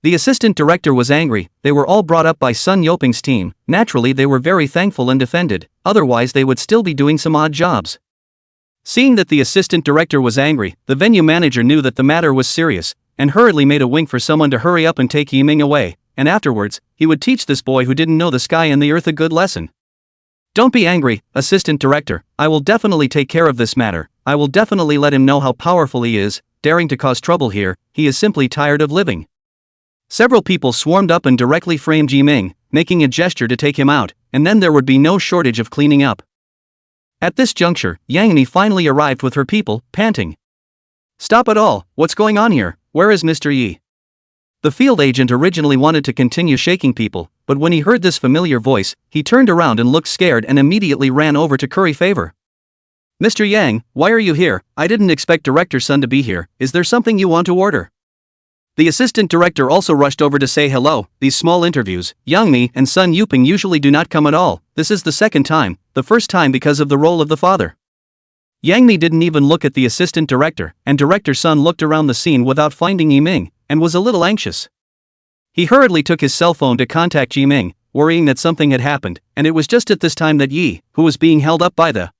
The assistant director was angry. They were all brought up by Sun Yoping's team. Naturally, they were very thankful and defended. Otherwise, they would still be doing some odd jobs. Seeing that the assistant director was angry, the venue manager knew that the matter was serious, and hurriedly made a wink for someone to hurry up and take Yiming away, and afterwards, he would teach this boy who didn't know the sky and the earth a good lesson. Don't be angry, assistant director. I will definitely take care of this matter. I will definitely let him know how powerful he is, daring to cause trouble here. He is simply tired of living. Several people swarmed up and directly framed Yiming, making a gesture to take him out, and then there would be no shortage of cleaning up. At this juncture, Yangmi finally arrived with her people, panting. Stop it all, what's going on here? where is Mr. Yi? The field agent originally wanted to continue shaking people, but when he heard this familiar voice, he turned around and looked scared and immediately ran over to curry favor. Mr. Yang, why are you here? I didn't expect Director Sun to be here. Is there something you want to order? The assistant director also rushed over to say hello. These small interviews, Yang Mi and Sun Yuping usually do not come at all. This is the second time, the first time because of the role of the father. Yang Mi didn't even look at the assistant director, and Director Sun looked around the scene without finding Yiming, and was a little anxious. He hurriedly took his cell phone to contact Yiming, worrying that something had happened, and it was just at this time that Yi, who was being held up by the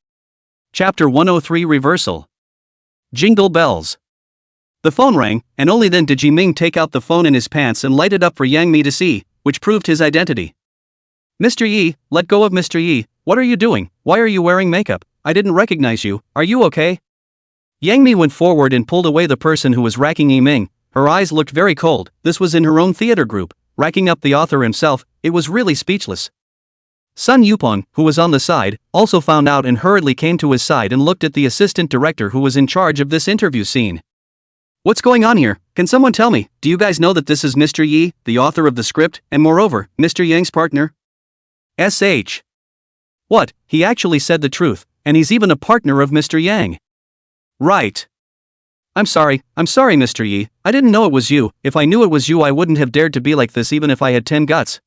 Chapter 103 Reversal. Jingle bells. The phone rang, and only then did Yiming take out the phone in his pants and light it up for Yang Mi to see, which proved his identity. Mr. Yi, let go of Mr. Yi. What are you doing? Why are you wearing makeup? I didn't recognize you. Are you okay? Yang Mi went forward and pulled away the person who was racking Yiming. Her eyes looked very cold. This was in her own theater group, racking up the author himself. It was really speechless. Sun Yupeng, who was on the side, also found out and hurriedly came to his side and looked at the assistant director who was in charge of this interview scene. What's going on here? Can someone tell me? Do you guys know that this is Mr. Yi, the author of the script, and moreover, Mr. Yang's partner? SH. What, he actually said the truth, and he's even a partner of Mr. Yang. Right. I'm sorry, Mr. Yi, I didn't know it was you. If I knew it was you I wouldn't have dared to be like this even if I had 10 guts.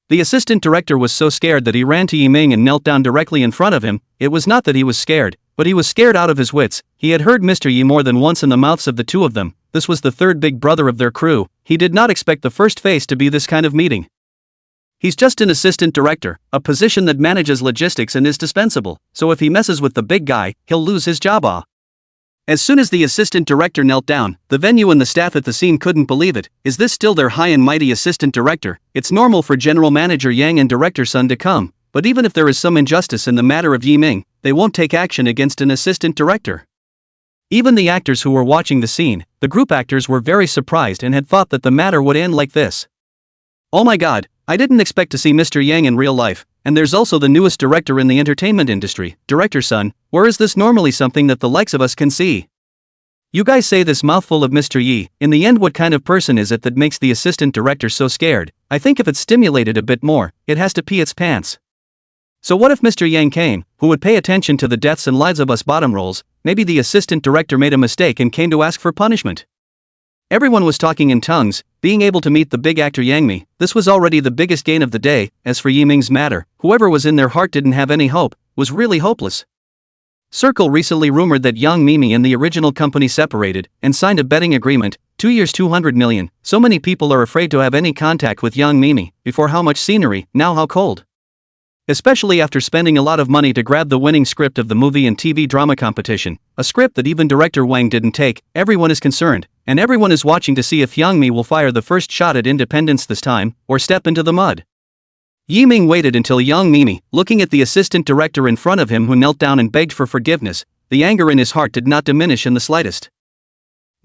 The assistant director was so scared that he ran to Yiming and knelt down directly in front of him. It was not that he was scared, but he was scared out of his wits. He had heard Mr. Yi more than once in the mouths of the two of them. This was the third big brother of their crew. He did not expect the first face to be this kind of meeting. He's just an assistant director, a position that manages logistics and is dispensable, so if he messes with the big guy, he'll lose his job. As soon as the assistant director knelt down, the venue and the staff at the scene couldn't believe it. Is this still their high and mighty assistant director? It's normal for General Manager Yang and Director Sun to come, but even if there is some injustice in the matter of Yiming, they won't take action against an assistant director. Even the actors who were watching the scene, the group actors, were very surprised and had thought that the matter would end like this. Oh my god, I didn't expect to see Mr. Yang in real life, and there's also the newest director in the entertainment industry, Director Sun. Where is this normally something that the likes of us can see? You guys say this mouthful of Mr. Yi. In the end, what kind of person is it that makes the assistant director so scared? I think if it's stimulated a bit more, it has to pee its pants. So what if Mr. Yang came, who would pay attention to the deaths and lives of us bottom rolls? Maybe the assistant director made a mistake and came to ask for punishment. Everyone was talking in tongues, being able to meet the big actor Yang Mi. This was already the biggest gain of the day. As for Yiming's matter, whoever was in their heart didn't have any hope, was really hopeless. Circle recently rumored that Yang Mi and the original company separated and signed a betting agreement, 2 years 200 million. So many people are afraid to have any contact with Yang Mi. Before, how much scenery, now how cold. Especially after spending a lot of money to grab the winning script of the movie and TV drama competition, a script that even director Wang didn't take. Everyone is concerned, and everyone is watching to see if Yang Mi will fire the first shot at independence this time, or step into the mud. Yiming waited until Yang Mi, looking at the assistant director in front of him who knelt down and begged for forgiveness. The anger in his heart did not diminish in the slightest.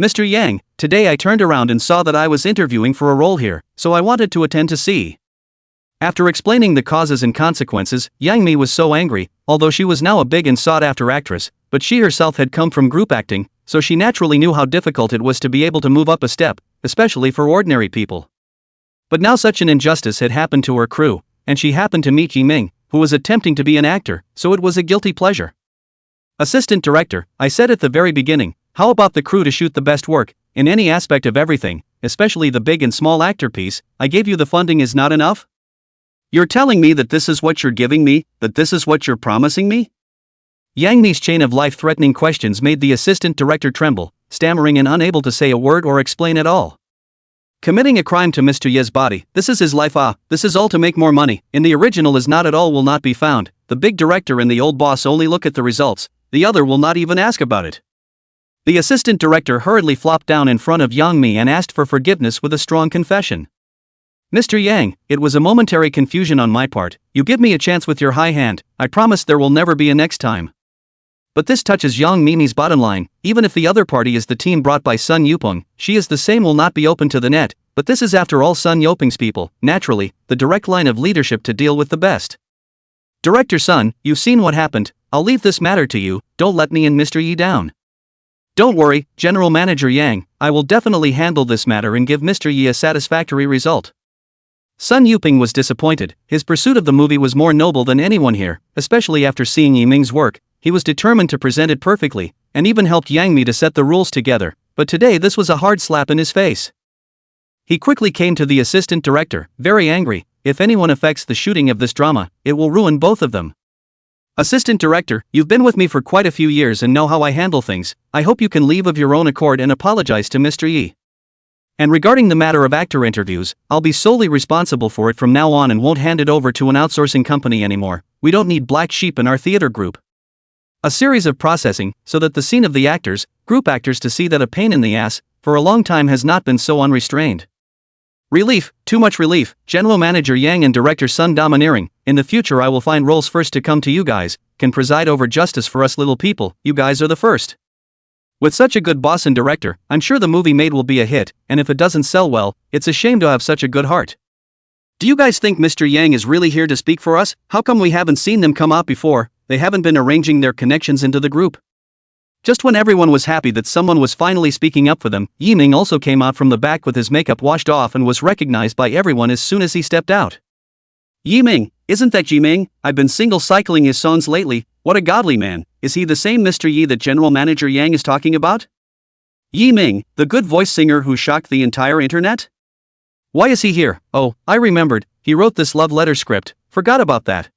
Mr. Yang, today I turned around and saw that I was interviewing for a role here, so I wanted to attend to see. After explaining the causes and consequences, Yang Mi was so angry, although she was now a big and sought-after actress, but she herself had come from group acting, so she naturally knew how difficult it was to be able to move up a step, especially for ordinary people. But now such an injustice had happened to her crew, and she happened to meet Yiming, who was attempting to be an actor, so it was a guilty pleasure. Assistant director, I said at the very beginning, how about the crew to shoot the best work, in any aspect of everything, especially the big and small actor piece? I gave you the funding is not enough? You're telling me that this is what you're giving me, that this is what you're promising me? Yang Mi's chain of life-threatening questions made the assistant director tremble, stammering and unable to say a word or explain at all. Committing a crime to Mr. Ye's body, this is his life. This is all to make more money. In the original is not at all will not be found. The big director and the old boss only look at the results, the other will not even ask about it. The assistant director hurriedly flopped down in front of Yang Mi and asked for forgiveness with a strong confession. Mr. Yang, it was a momentary confusion on my part. You give me a chance with your high hand. I promise there will never be a next time. But this touches Yang Mi's bottom line. Even if the other party is the team brought by Sun Yupeng, she is the same will not be open to the net. But this is after all Sun Yupeng's people, naturally, the direct line of leadership to deal with the best. Director Sun, you've seen what happened. I'll leave this matter to you. Don't let me and Mr. Yi down. Don't worry, General Manager Yang, I will definitely handle this matter and give Mr. Yi a satisfactory result. Sun Yuping was disappointed. His pursuit of the movie was more noble than anyone here, especially after seeing Yiming's work. He was determined to present it perfectly, and even helped Yang Mi to set the rules together, but today this was a hard slap in his face. He quickly came to the assistant director, very angry. If anyone affects the shooting of this drama, it will ruin both of them. Assistant director, you've been with me for quite a few years and know how I handle things. I hope you can leave of your own accord and apologize to Mr. Yi. And regarding the matter of actor interviews, I'll be solely responsible for it from now on and won't hand it over to an outsourcing company anymore. We don't need black sheep in our theater group. A series of processing, so that the scene of the actors, group actors to see that a pain in the ass, for a long time has not been so unrestrained. Relief, too much relief, General Manager Yang and Director Sun domineering. In the future I will find roles first to come to you guys, can preside over justice for us little people, you guys are the first. With such a good boss and director, I'm sure the movie made will be a hit, and if it doesn't sell well, it's a shame to have such a good heart. Do you guys think Mr. Yang is really here to speak for us? How come we haven't seen them come out before? They haven't been arranging their connections into the group. Just when everyone was happy that someone was finally speaking up for them, Yiming also came out from the back with his makeup washed off and was recognized by everyone as soon as he stepped out. Yiming, isn't that Yiming? I've been single cycling his songs lately. What a godly man. Is he the same Mr. Yi that General Manager Yang is talking about? Yiming, the good voice singer who shocked the entire internet? Why is he here? Oh, I remembered, he wrote this love letter script, forgot about that.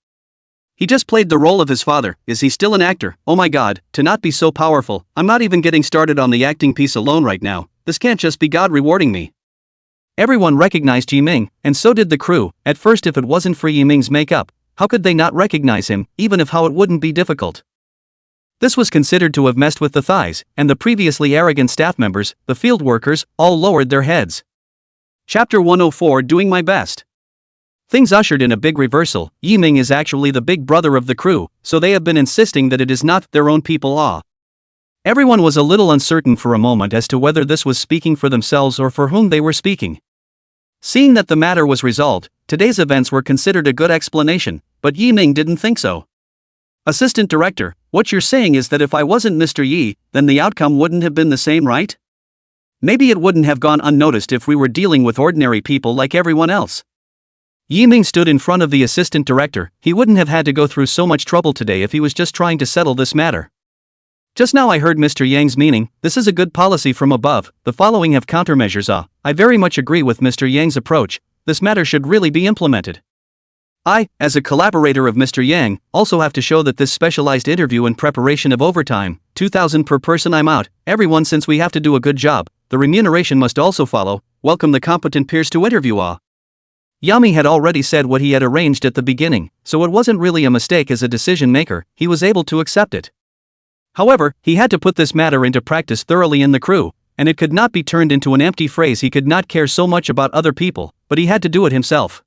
He just played the role of his father. Is he still an actor? Oh my god, to not be so powerful. I'm not even getting started on the acting piece alone right now. This can't just be God rewarding me. Everyone recognized Yiming, and so did the crew. At first, if it wasn't for Yiming's makeup, how could they not recognize him, even if how it wouldn't be difficult? This was considered to have messed with the thighs, and the previously arrogant staff members, the field workers, all lowered their heads. Chapter 104, Doing My Best. Things ushered in a big reversal. Yiming is actually the big brother of the crew, so they have been insisting that it is not their own people. Everyone was a little uncertain for a moment as to whether this was speaking for themselves or for whom they were speaking. Seeing that the matter was resolved, today's events were considered a good explanation, but Yiming didn't think so. Assistant director, what you're saying is that if I wasn't Mr. Yi, then the outcome wouldn't have been the same, right? Maybe it wouldn't have gone unnoticed if we were dealing with ordinary people like everyone else. Yiming stood in front of the assistant director. He wouldn't have had to go through so much trouble today if he was just trying to settle this matter. Just now I heard Mr. Yang's meaning. This is a good policy from above. The following have countermeasures. I very much agree with Mr. Yang's approach. This matter should really be implemented. I, as a collaborator of Mr. Yang, also have to show that this specialized interview and preparation of overtime, 2,000 per person. I'm out. Everyone, since we have to do a good job, the remuneration must also follow. Welcome the competent peers to interview. Yami had already said what he had arranged at the beginning, so it wasn't really a mistake as a decision maker. He was able to accept it. However, he had to put this matter into practice thoroughly in the crew, and it could not be turned into an empty phrase. He could not care so much about other people, but he had to do it himself.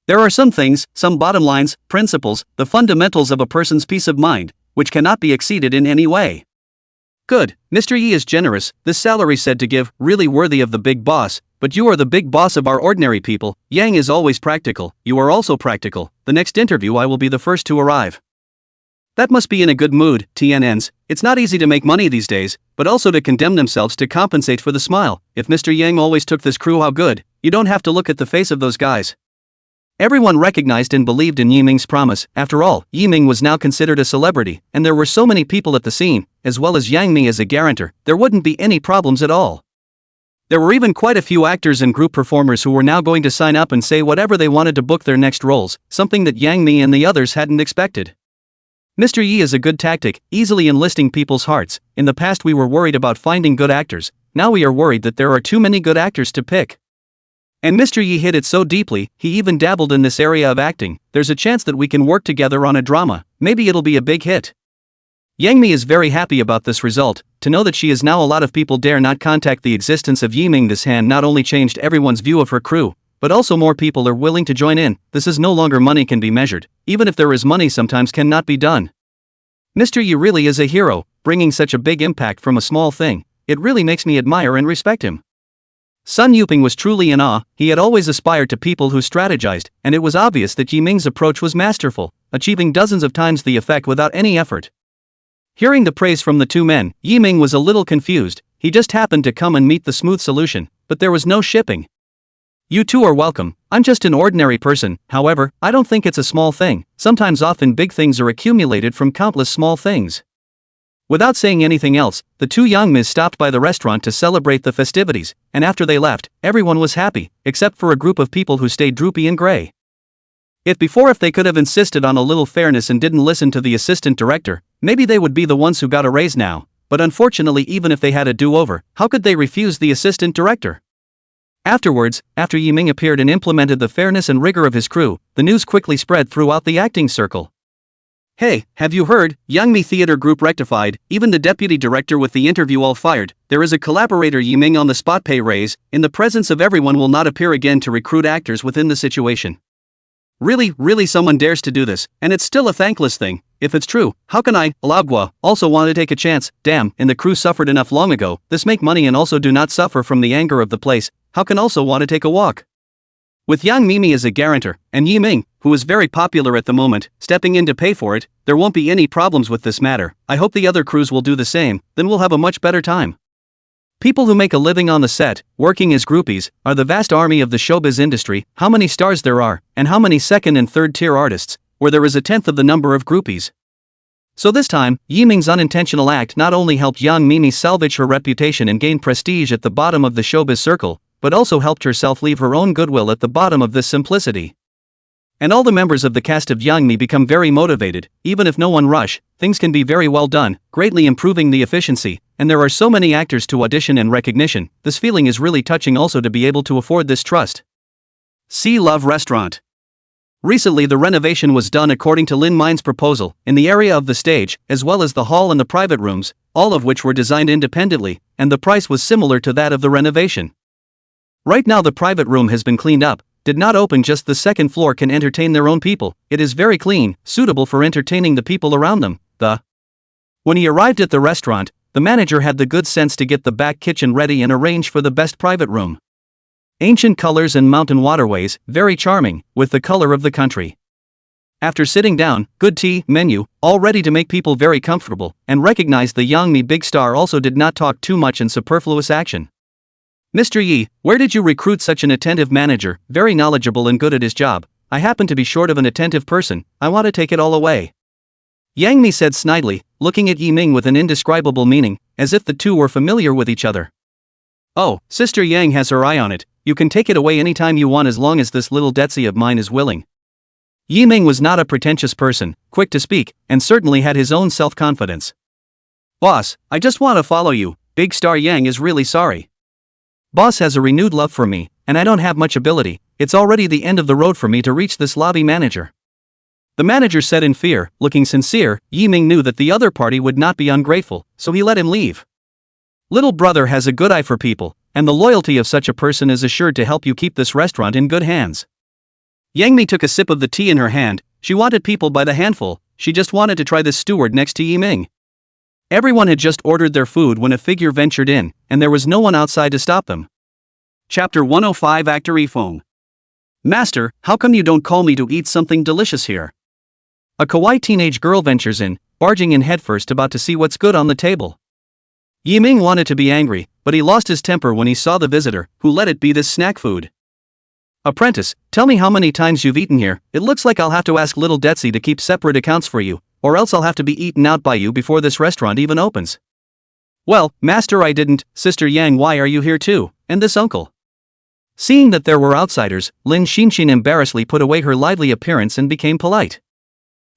There are some things, some bottom lines, principles, the fundamentals of a person's peace of mind, which cannot be exceeded in any way. Good, Mr. Yi is generous, this salary said to give, really worthy of the big boss, but you are the big boss of our ordinary people. Yang is always practical, you are also practical. The next interview I will be the first to arrive. That must be in a good mood, TNNs. It's not easy to make money these days, but also to condemn themselves to compensate for the smile. If Mr. Yang always took this crew, how good. You don't have to look at the face of those guys. Everyone recognized and believed in Yiming's promise. After all, Yiming was now considered a celebrity, and there were so many people at the scene, as well as Yang Mi as a guarantor, there wouldn't be any problems at all. There were even quite a few actors and group performers who were now going to sign up and say whatever they wanted to book their next roles, something that Yang Mi and the others hadn't expected. Mr. Yi is a good tactic, easily enlisting people's hearts. In the past we were worried about finding good actors, now we are worried that there are too many good actors to pick. And Mr. Yi hit it so deeply, he even dabbled in this area of acting. There's a chance that we can work together on a drama, maybe it'll be a big hit. Yang Mi is very happy about this result. To know that she is now a lot of people dare not contact the existence of Yiming. This hand not only changed everyone's view of her crew, but also more people are willing to join in. This is no longer money can be measured, even if there is money sometimes cannot be done. Mr. Yi really is a hero, bringing such a big impact from a small thing. It really makes me admire and respect him. Sun Yuping was truly in awe. He had always aspired to people who strategized, and it was obvious that Yiming's approach was masterful, achieving dozens of times the effect without any effort. Hearing the praise from the two men, Yiming was a little confused. He just happened to come and meet the smooth solution, but there was no shipping. You two are welcome. I'm just an ordinary person, however, I don't think it's a small thing. Sometimes often big things are accumulated from countless small things. Without saying anything else, the two youngmis stopped by the restaurant to celebrate the festivities, and after they left, everyone was happy, except for a group of people who stayed droopy and gray. If they could have insisted on a little fairness and didn't listen to the assistant director, maybe they would be the ones who got a raise now, but unfortunately even if they had a do-over, how could they refuse the assistant director? Afterwards, after Yiming appeared and implemented the fairness and rigor of his crew, the news quickly spread throughout the acting circle. Hey, have you heard? Youngmi Theater Group rectified, even the deputy director with the interview all fired. There is a collaborator Yiming on the spot pay raise, in the presence of everyone will not appear again to recruit actors within the situation. Really someone dares to do this, and it's still a thankless thing. If it's true, how can I, Alabgua, also want to take a chance? Damn, and the crew suffered enough long ago, this make money and also do not suffer from the anger of the place, how can also want to take a walk? With Yang Mimi as a guarantor, and Yiming, who is very popular at the moment, stepping in to pay for it, there won't be any problems with this matter. I hope the other crews will do the same, then we'll have a much better time. People who make a living on the set, working as groupies, are the vast army of the showbiz industry. How many stars there are, and how many second and third tier artists, where there is a tenth of the number of groupies. So this time, Yiming's unintentional act not only helped Yang Mimi salvage her reputation and gain prestige at the bottom of the showbiz circle, but also helped herself leave her own goodwill at the bottom of this simplicity. And all the members of the cast of Youngmi become very motivated. Even if no one rush, things can be very well done, greatly improving the efficiency, and there are so many actors to audition and recognition. This feeling is really touching also to be able to afford this trust. See Love Restaurant. Recently the renovation was done according to Lin Mine's proposal, in the area of the stage, as well as the hall and the private rooms, all of which were designed independently, and the price was similar to that of the renovation. Right now the private room has been cleaned up, did not open, just the second floor can entertain their own people. It is very clean, suitable for entertaining the people around them. When he arrived at the restaurant, the manager had the good sense to get the back kitchen ready and arrange for the best private room. Ancient colors and mountain waterways, very charming, with the color of the country. After sitting down, good tea, menu, all ready to make people very comfortable, and recognized the Youngmi big star also did not talk too much in superfluous action. Mr. Yi, where did you recruit such an attentive manager, very knowledgeable and good at his job? I happen to be short of an attentive person, I want to take it all away. Yang Mi said snidely, looking at Yiming with an indescribable meaning, as if the two were familiar with each other. Oh, Sister Yang has her eye on it, you can take it away anytime you want as long as this little Detsy of mine is willing. Yiming was not a pretentious person, quick to speak, and certainly had his own self-confidence. Boss, I just want to follow you, Big Star Yang is really sorry. Boss has a renewed love for me, and I don't have much ability, it's already the end of the road for me to reach this lobby manager. The manager said in fear, looking sincere. Yiming knew that the other party would not be ungrateful, so he let him leave. Little brother has a good eye for people, and the loyalty of such a person is assured to help you keep this restaurant in good hands. Yangmi took a sip of the tea in her hand. She wanted people by the handful, she just wanted to try this steward next to Yiming. Everyone had just ordered their food when a figure ventured in, and there was no one outside to stop them. Chapter 105 Actor Ifong. Master, how come you don't call me to eat something delicious here? A kawaii teenage girl ventures in, barging in headfirst about to see what's good on the table. Yiming wanted to be angry, but he lost his temper when he saw the visitor, who let it be this snack food. Apprentice, tell me how many times you've eaten here. It looks like I'll have to ask little Detsy to keep separate accounts for you, or else I'll have to be eaten out by you before this restaurant even opens. Well, master, I didn't. Sister Yang, why are you here too, and this uncle? Seeing that there were outsiders, Lin Xinshin embarrassedly put away her lively appearance and became polite.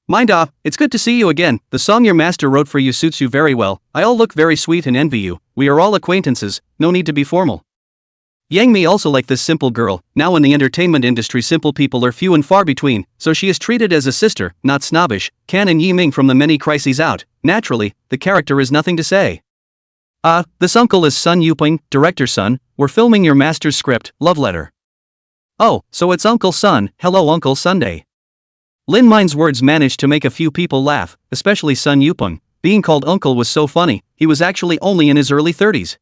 Mind off, it's good to see you again. The song your master wrote for you suits you very well. I all look very sweet and envy you. We are all acquaintances, no need to be formal. Yang Mi also liked this simple girl. Now in the entertainment industry simple people are few and far between, so she is treated as a sister, not snobbish. Kan and Yiming from the many crises out. Naturally, the character is nothing to say. This uncle is Sun Yuping, director Sun. We're filming your master's script, love letter. Oh, so it's Uncle Sun. Hello Uncle Sunday. Lin Mine's words managed to make a few people laugh, especially Sun Yuping. Being called uncle was so funny, he was actually only in his early 30s.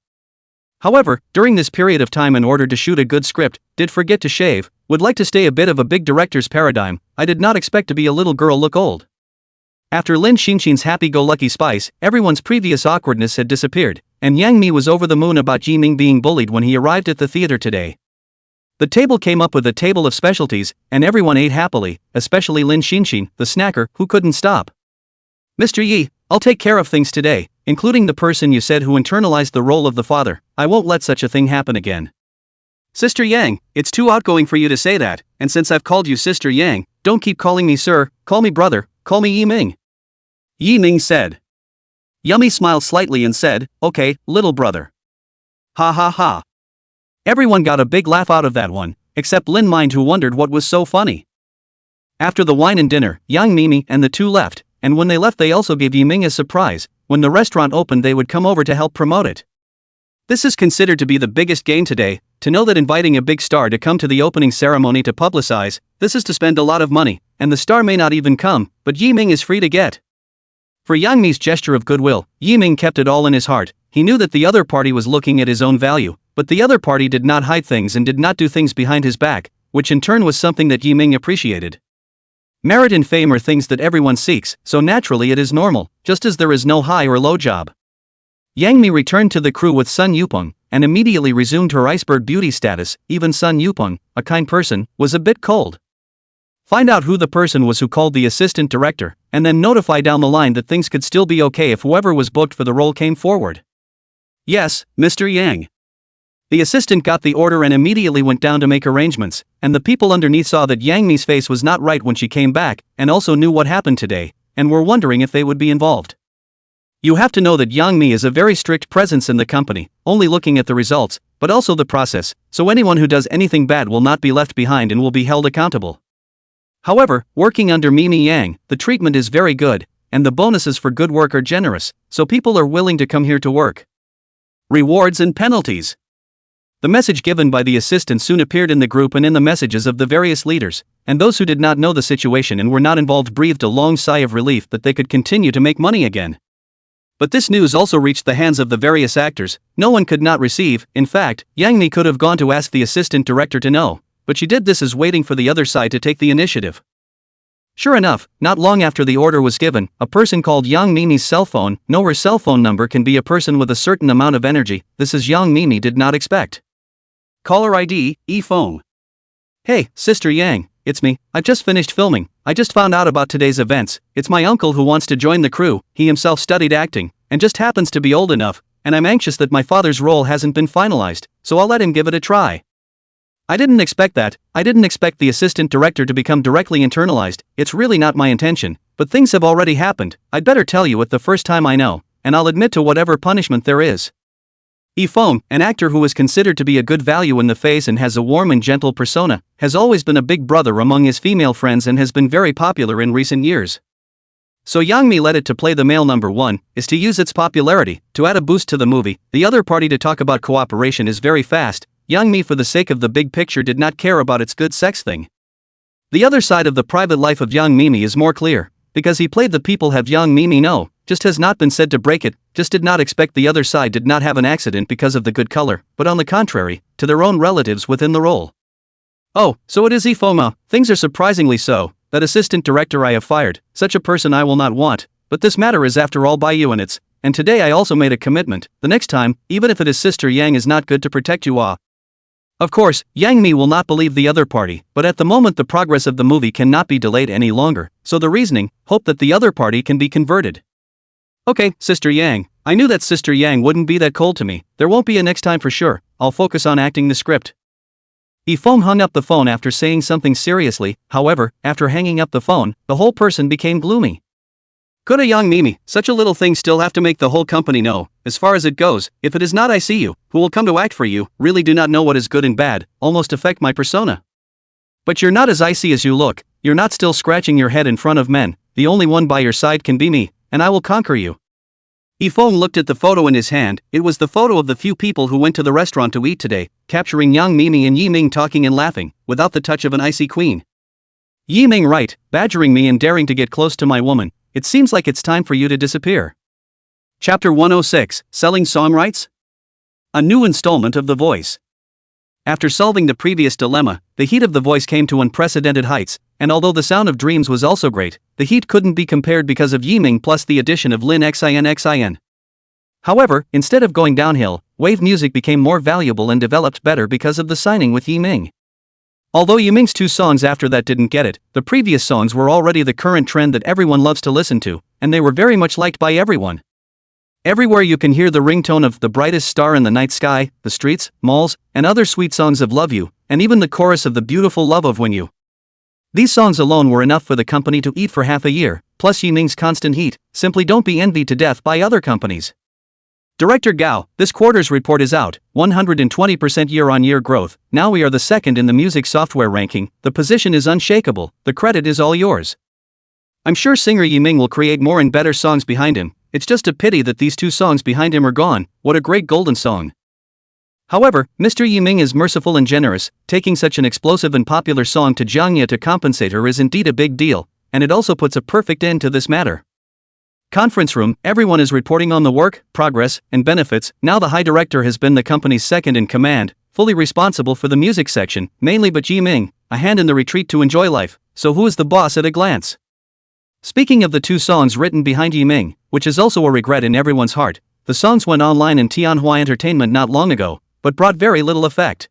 However, during this period of time in order to shoot a good script, did forget to shave, would like to stay a bit of a big director's paradigm. I did not expect to be a little girl look old. After Lin Xinxin's happy-go-lucky spice, everyone's previous awkwardness had disappeared, and Yang Mi was over the moon about Yiming being bullied when he arrived at the theater today. The table came up with a table of specialties, and everyone ate happily, especially Lin Xinxin, the snacker, who couldn't stop. Mr. Yi, I'll take care of things today, including the person you said who internalized the role of the father. I won't let such a thing happen again. Sister Yang, it's too outgoing for you to say that, and since I've called you Sister Yang, don't keep calling me sir, call me brother, call me Yiming. Yiming said. Yummy smiled slightly and said, okay, little brother. Ha ha ha. Everyone got a big laugh out of that one, except Lin Mind, who wondered what was so funny. After the wine and dinner, Yang Mimi and the two left, and when they left they also gave Yiming a surprise. When the restaurant opened they would come over to help promote it. This is considered to be the biggest gain today, to know that inviting a big star to come to the opening ceremony to publicize, this is to spend a lot of money, and the star may not even come, but Yiming is free to get. For Yang Mi's gesture of goodwill, Yiming kept it all in his heart. He knew that the other party was looking at his own value, but the other party did not hide things and did not do things behind his back, which in turn was something that Yiming appreciated. Merit and fame are things that everyone seeks, so naturally it is normal, just as there is no high or low job. Yang Mi returned to the crew with Sun Yupeng, and immediately resumed her iceberg beauty status. Even Sun Yupeng, a kind person, was a bit cold. Find out who the person was who called the assistant director, and then notify down the line that things could still be okay if whoever was booked for the role came forward. Yes, Mr. Yang. The assistant got the order and immediately went down to make arrangements, and the people underneath saw that Yang Mi's face was not right when she came back, and also knew what happened today, and were wondering if they would be involved. You have to know that Yang Mi is a very strict presence in the company, only looking at the results, but also the process, so anyone who does anything bad will not be left behind and will be held accountable. However, working under Mimi Yang, the treatment is very good, and the bonuses for good work are generous, so people are willing to come here to work. Rewards and penalties. The message given by the assistant soon appeared in the group and in the messages of the various leaders, and those who did not know the situation and were not involved breathed a long sigh of relief that they could continue to make money again. But this news also reached the hands of the various actors. No one could not receive. In fact, Yang Mi could have gone to ask the assistant director to know, but she did this as waiting for the other side to take the initiative. Sure enough, not long after the order was given, a person called Yang Mimi's cell phone. No, her cell phone number can be a person with a certain amount of energy. This is Yang Mimi did not expect. Caller ID, E-phone. Hey, Sister Yang, it's me. I just finished filming. I just found out about today's events. It's my uncle who wants to join the crew. He himself studied acting, and just happens to be old enough, and I'm anxious that my father's role hasn't been finalized, so I'll let him give it a try. I didn't expect that. I didn't expect the assistant director to become directly internalized. It's really not my intention, but things have already happened. I'd better tell you it the first time I know, and I'll admit to whatever punishment there is. Yifeng, an actor who is considered to be a good value in the face and has a warm and gentle persona, has always been a big brother among his female friends and has been very popular in recent years. So Yang Mi let it to play the male number one, is to use its popularity, to add a boost to the movie. The other party to talk about cooperation is very fast. Yang Mi for the sake of the big picture did not care about its good sex thing. The other side of the private life of Yang Mimi is more clear, because he played the people have Yang Mimi know, just has not been said to break it, just did not expect the other side did not have an accident because of the good color, but on the contrary, to their own relatives within the role. Oh, so it is Ifoma, things are surprisingly so, that assistant director I have fired, such a person I will not want, but this matter is after all by you and today I also made a commitment, the next time, even if it is Sister Yang is not good to protect you all. Of course, Yang Mi will not believe the other party, but at the moment the progress of the movie cannot be delayed any longer, so the reasoning, hope that the other party can be converted. Okay, Sister Yang, I knew that Sister Yang wouldn't be that cold to me, there won't be a next time for sure, I'll focus on acting the script. Yifeng hung up the phone after saying something seriously, however, after hanging up the phone, the whole person became gloomy. Could a Yang Mimi, such a little thing still have to make the whole company know, as far as it goes, if it is not I see you, who will come to act for you, really do not know what is good and bad, almost affect my persona. But you're not as icy as you look, you're not still scratching your head in front of men, the only one by your side can be me, and I will conquer you. Yifeng looked at the photo in his hand. It was the photo of the few people who went to the restaurant to eat today, capturing Yang Mimi and Yiming talking and laughing, without the touch of an icy queen. Yiming right, badgering me and daring to get close to my woman, it seems like it's time for you to disappear. Chapter 106, Selling Song Rights? A new installment of The Voice. After solving the previous dilemma, the heat of The Voice came to unprecedented heights, and although the Sound of Dreams was also great, the heat couldn't be compared because of Yiming plus the addition of Lin Xin. However, instead of going downhill, wave music became more valuable and developed better because of the signing with Yiming. Although Yiming's 2 songs after that didn't get it, the previous songs were already the current trend that everyone loves to listen to, and they were very much liked by everyone. Everywhere you can hear the ringtone of The Brightest Star in the Night Sky, The Streets, Malls, and other sweet songs of Love You, and even the chorus of The Beautiful Love of When You. These songs alone were enough for the company to eat for half a year, plus Yiming's constant heat. Simply don't be envied to death by other companies. Director Gao, this quarter's report is out, 120% year-on-year growth, now we are the second in the music software ranking, the position is unshakable, the credit is all yours. I'm sure singer Yiming will create more and better songs behind him, it's just a pity that these 2 songs behind him are gone, what a great golden song. However, Mr. Yiming is merciful and generous, taking such an explosive and popular song to Jiangye to compensate her is indeed a big deal, and it also puts a perfect end to this matter. Conference room, everyone is reporting on the work, progress, and benefits. Now the High Director has been the company's second in command, fully responsible for the music section, mainly but Yiming, a hand in the retreat to enjoy life, so who is the boss at a glance? Speaking of the 2 songs written behind Yiming, which is also a regret in everyone's heart, the songs went online in Tianhua Entertainment not long ago, but brought very little effect.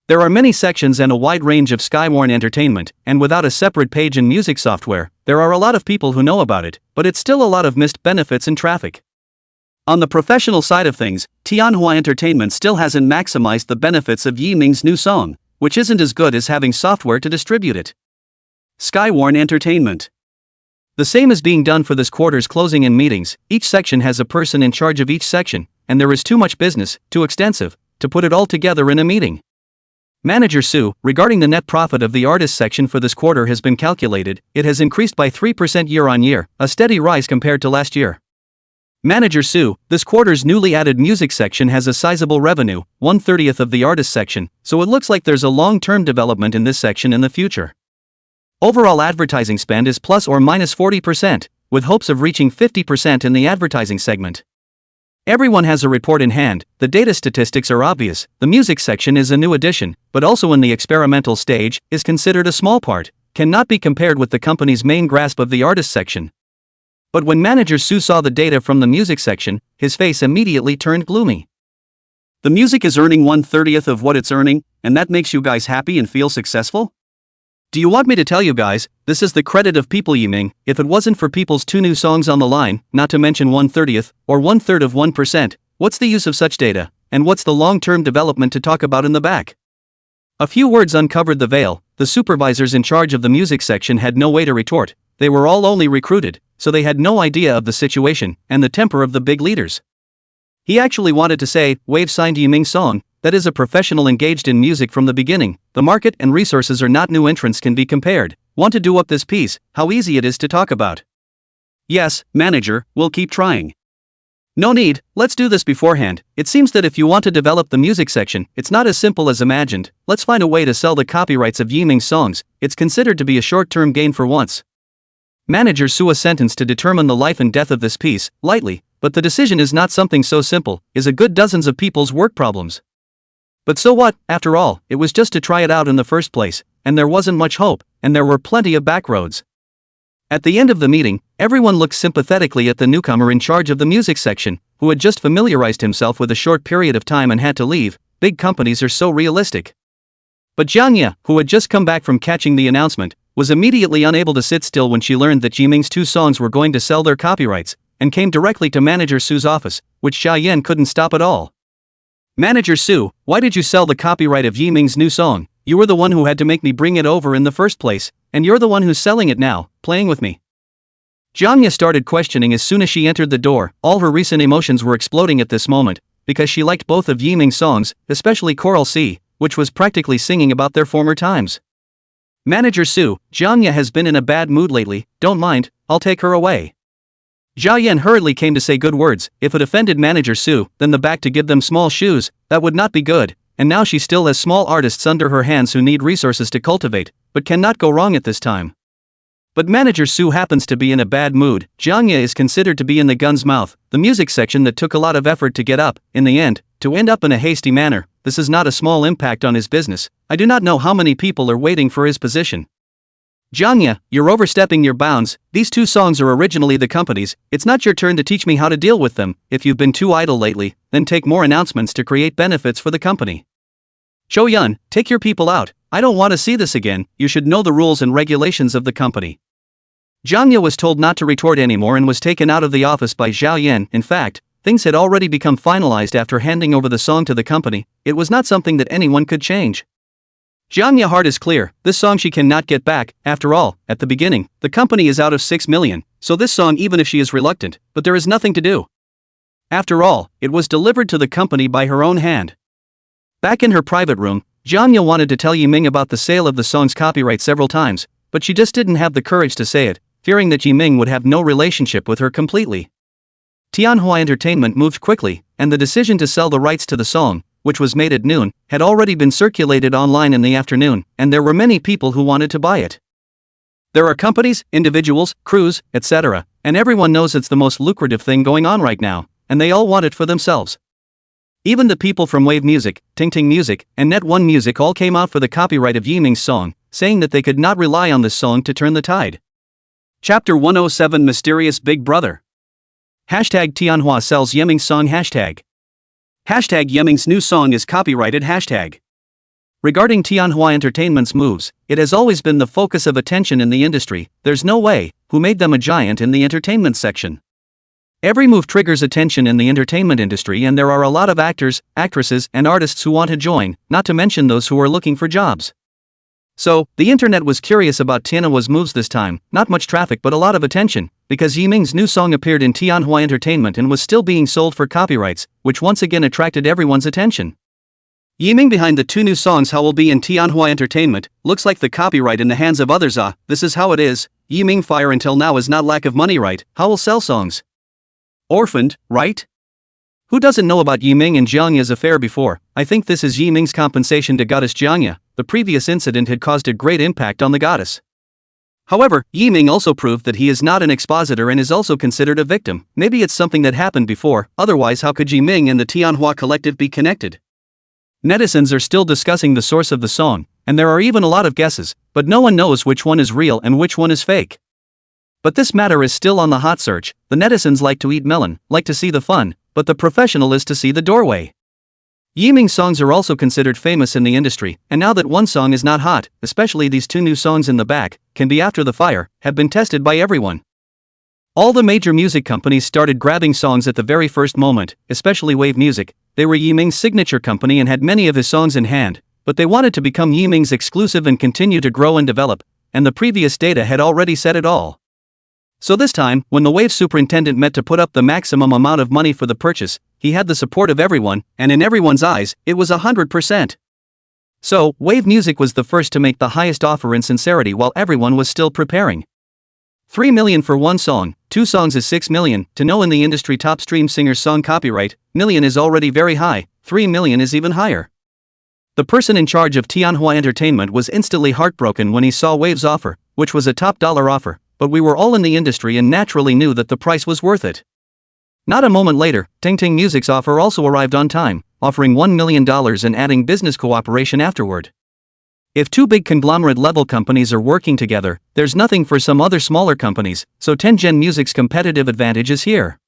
There are many sections and a wide range of Skywarn Entertainment, and without a separate page in music software, there are a lot of people who know about it, but it's still a lot of missed benefits and traffic. On the professional side of things, Tianhua Entertainment still hasn't maximized the benefits of Yiming's new song, which isn't as good as having software to distribute it. Skywarn Entertainment. The same is being done for this quarter's closing and meetings. Each section has a person in charge of each section, and there is too much business, too extensive, to put it all together in a meeting. Manager Su, regarding the net profit of the artist section for this quarter has been calculated, it has increased by 3% year-on-year, a steady rise compared to last year. Manager Su, this quarter's newly added music section has a sizable revenue, 1/30 of the artist section, so it looks like there's a long-term development in this section in the future. Overall advertising spend is plus or minus 40%, with hopes of reaching 50% in the advertising segment. Everyone has a report in hand, the data statistics are obvious, the music section is a new addition, but also in the experimental stage, is considered a small part, cannot be compared with the company's main grasp of the artist section. But when Manager Su saw the data from the music section, his face immediately turned gloomy. The music is earning 1/30 of what it's earning, and that makes you guys happy and feel successful? Do you want me to tell you guys, this is the credit of people Yiming, if it wasn't for people's 2 new songs on the line, not to mention 1/30, or 1/3 of 1%, what's the use of such data, and what's the long-term development to talk about in the back? A few words uncovered the veil, the supervisors in charge of the music section had no way to retort, they were all only recruited, so they had no idea of the situation, and the temper of the big leaders. He actually wanted to say, Wave signed Yiming's song, that is a professional engaged in music from the beginning, the market and resources are not new entrants can be compared, want to do up this piece, how easy it is to talk about. Yes, manager, we'll keep trying. No need, let's do this beforehand, it seems that if you want to develop the music section, it's not as simple as imagined, let's find a way to sell the copyrights of Yiming's songs, it's considered to be a short-term gain for once. Manager Su sentenced to determine the life and death of this piece, lightly, but the decision is not something so simple, is a good dozens of people's work problems. But so what, after all, it was just to try it out in the first place, and there wasn't much hope, and there were plenty of backroads. At the end of the meeting, everyone looked sympathetically at the newcomer in charge of the music section, who had just familiarized himself with a short period of time and had to leave, big companies are so realistic. But Jiangye, who had just come back from catching the announcement, was immediately unable to sit still when she learned that Yiming's 2 songs were going to sell their copyrights, and came directly to Manager Su's office, which Xia Yan couldn't stop at all. Manager Su, why did you sell the copyright of Yiming's new song? You were the one who had to make me bring it over in the first place, and you're the one who's selling it now, playing with me. Jiangye started questioning as soon as she entered the door, all her recent emotions were exploding at this moment, because she liked both of Yiming's songs, especially Coral Sea, which was practically singing about their former times. Manager Su, Jiangye has been in a bad mood lately, don't mind, I'll take her away. Xia Yan hurriedly came to say good words, if it offended Manager Su, then the back to give them small shoes, that would not be good, and now she still has small artists under her hands who need resources to cultivate, but cannot go wrong at this time. But Manager Su happens to be in a bad mood, Jiangye is considered to be in the gun's mouth, the music section that took a lot of effort to get up, in the end, to end up in a hasty manner, this is not a small impact on his business, I do not know how many people are waiting for his position. Janya, you're overstepping your bounds. These two songs are originally the company's. It's not your turn to teach me how to deal with them. If you've been too idle lately, then take more announcements to create benefits for the company. Cho-yun, take your people out. I don't want to see this again. You should know the rules and regulations of the company. Janya was told not to retort anymore and was taken out of the office by Zhao Yan. In fact, things had already become finalized after handing over the song to the company. It was not something that anyone could change. Jiangya's heart is clear, this song she cannot get back. After all, at the beginning, the company is out of 6 million, so this song, even if she is reluctant, but there is nothing to do. After all, it was delivered to the company by her own hand. Back in her private room, Jiangya wanted to tell Yiming about the sale of the song's copyright several times, but she just didn't have the courage to say it, fearing that Yiming would have no relationship with her completely. Tianhua Entertainment moved quickly, and the decision to sell the rights to the song, which was made at noon, had already been circulated online in the afternoon, and there were many people who wanted to buy it. There are companies, individuals, crews, etc., and everyone knows it's the most lucrative thing going on right now, and they all want it for themselves. Even the people from Wave Music, Ting Ting Music, and Net One Music all came out for the copyright of Yiming's song, saying that they could not rely on this song to turn the tide. Chapter 107 Mysterious Big Brother. Hashtag Tianhua sells Yiming's song. Hashtag Yiming's new song is copyrighted. Hashtag. Regarding Tianhua Entertainment's moves, it has always been the focus of attention in the industry. There's no way, who made them a giant in the entertainment section. Every move triggers attention in the entertainment industry, and there are a lot of actors, actresses, and artists who want to join, not to mention those who are looking for jobs. So, the internet was curious about Tianhua's moves this time. Not much traffic but a lot of attention, because Yiming's new song appeared in Tianhua Entertainment and was still being sold for copyrights, which once again attracted everyone's attention. Yiming behind the two new songs How will be in Tianhua Entertainment, looks like the copyright in the hands of others. This is how it is. Yiming fire until now is not lack of money, right? How will sell songs? Orphaned, right? Who doesn't know about Yiming and Jiangya's affair before? I think this is Yiming's compensation to goddess Jiangya. The previous incident had caused a great impact on the goddess. However, Yiming also proved that he is not an expositor and is also considered a victim. Maybe it's something that happened before, otherwise how could Yiming and the Tianhua collective be connected? Netizens are still discussing the source of the song, and there are even a lot of guesses, but no one knows which one is real and which one is fake. But this matter is still on the hot search. The netizens like to eat melon, like to see the fun, but the professional is to see the doorway. Yiming's songs are also considered famous in the industry, and now that one song is not hot, especially these two new songs in the back, Can Be After the Fire, have been tested by everyone. All the major music companies started grabbing songs at the very first moment, especially Wave Music. They were Yiming's signature company and had many of his songs in hand, but they wanted to become Yiming's exclusive and continue to grow and develop, and the previous data had already said it all. So this time, when the Wave superintendent met to put up the maximum amount of money for the purchase, he had the support of everyone, and in everyone's eyes, it was 100%. So, Wave Music was the first to make the highest offer in sincerity while everyone was still preparing. 3 million for one song, 2 songs is 6 million, to know in the industry top stream singer's song copyright, million is already very high, 3 million is even higher. The person in charge of Tianhua Entertainment was instantly heartbroken when he saw Wave's offer, which was a top dollar offer, but we were all in the industry and naturally knew that the price was worth it. Not a moment later, Ting Ting Music's offer also arrived on time, offering $1 million and adding business cooperation afterward. If two big conglomerate-level companies are working together, there's nothing for some other smaller companies, so Tengen Music's competitive advantage is here.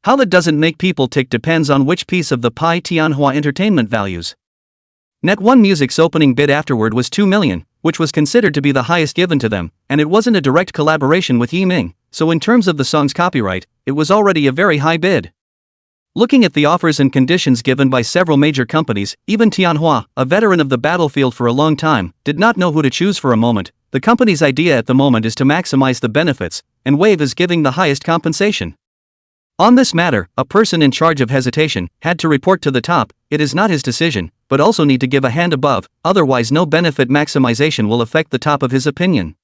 How that doesn't make people tick depends on which piece of the pie Tianhua Entertainment values. Net One Music's opening bid afterward was 2 million, which was considered to be the highest given to them, and it wasn't a direct collaboration with Yiming, so in terms of the song's copyright, it was already a very high bid. Looking at the offers and conditions given by several major companies, even Tianhua, a veteran of the battlefield for a long time, did not know who to choose for a moment. The company's idea at the moment is to maximize the benefits, and Wave is giving the highest compensation. On this matter, a person in charge of hesitation had to report to the top. It is not his decision, but also need to give a hand above, otherwise no benefit maximization will affect the top of his opinion.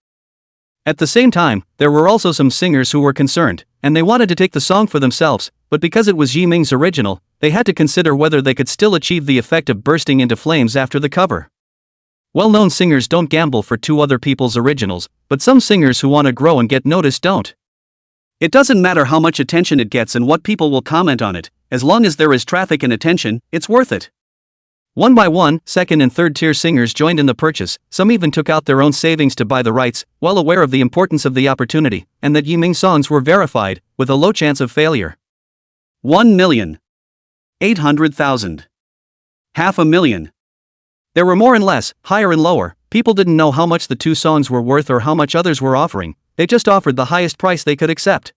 At the same time, there were also some singers who were concerned, and they wanted to take the song for themselves, but because it was Yiming's original, they had to consider whether they could still achieve the effect of bursting into flames after the cover. Well-known singers don't gamble for two other people's originals, but some singers who want to grow and get noticed don't. It doesn't matter how much attention it gets and what people will comment on it, as long as there is traffic and attention, it's worth it. One by one, second and third tier singers joined in the purchase, some even took out their own savings to buy the rights, well aware of the importance of the opportunity, and that Yiming songs were verified, with a low chance of failure. 1,800,000. 500,000. There were more and less, higher and lower. People didn't know how much the two songs were worth or how much others were offering, they just offered the highest price they could accept.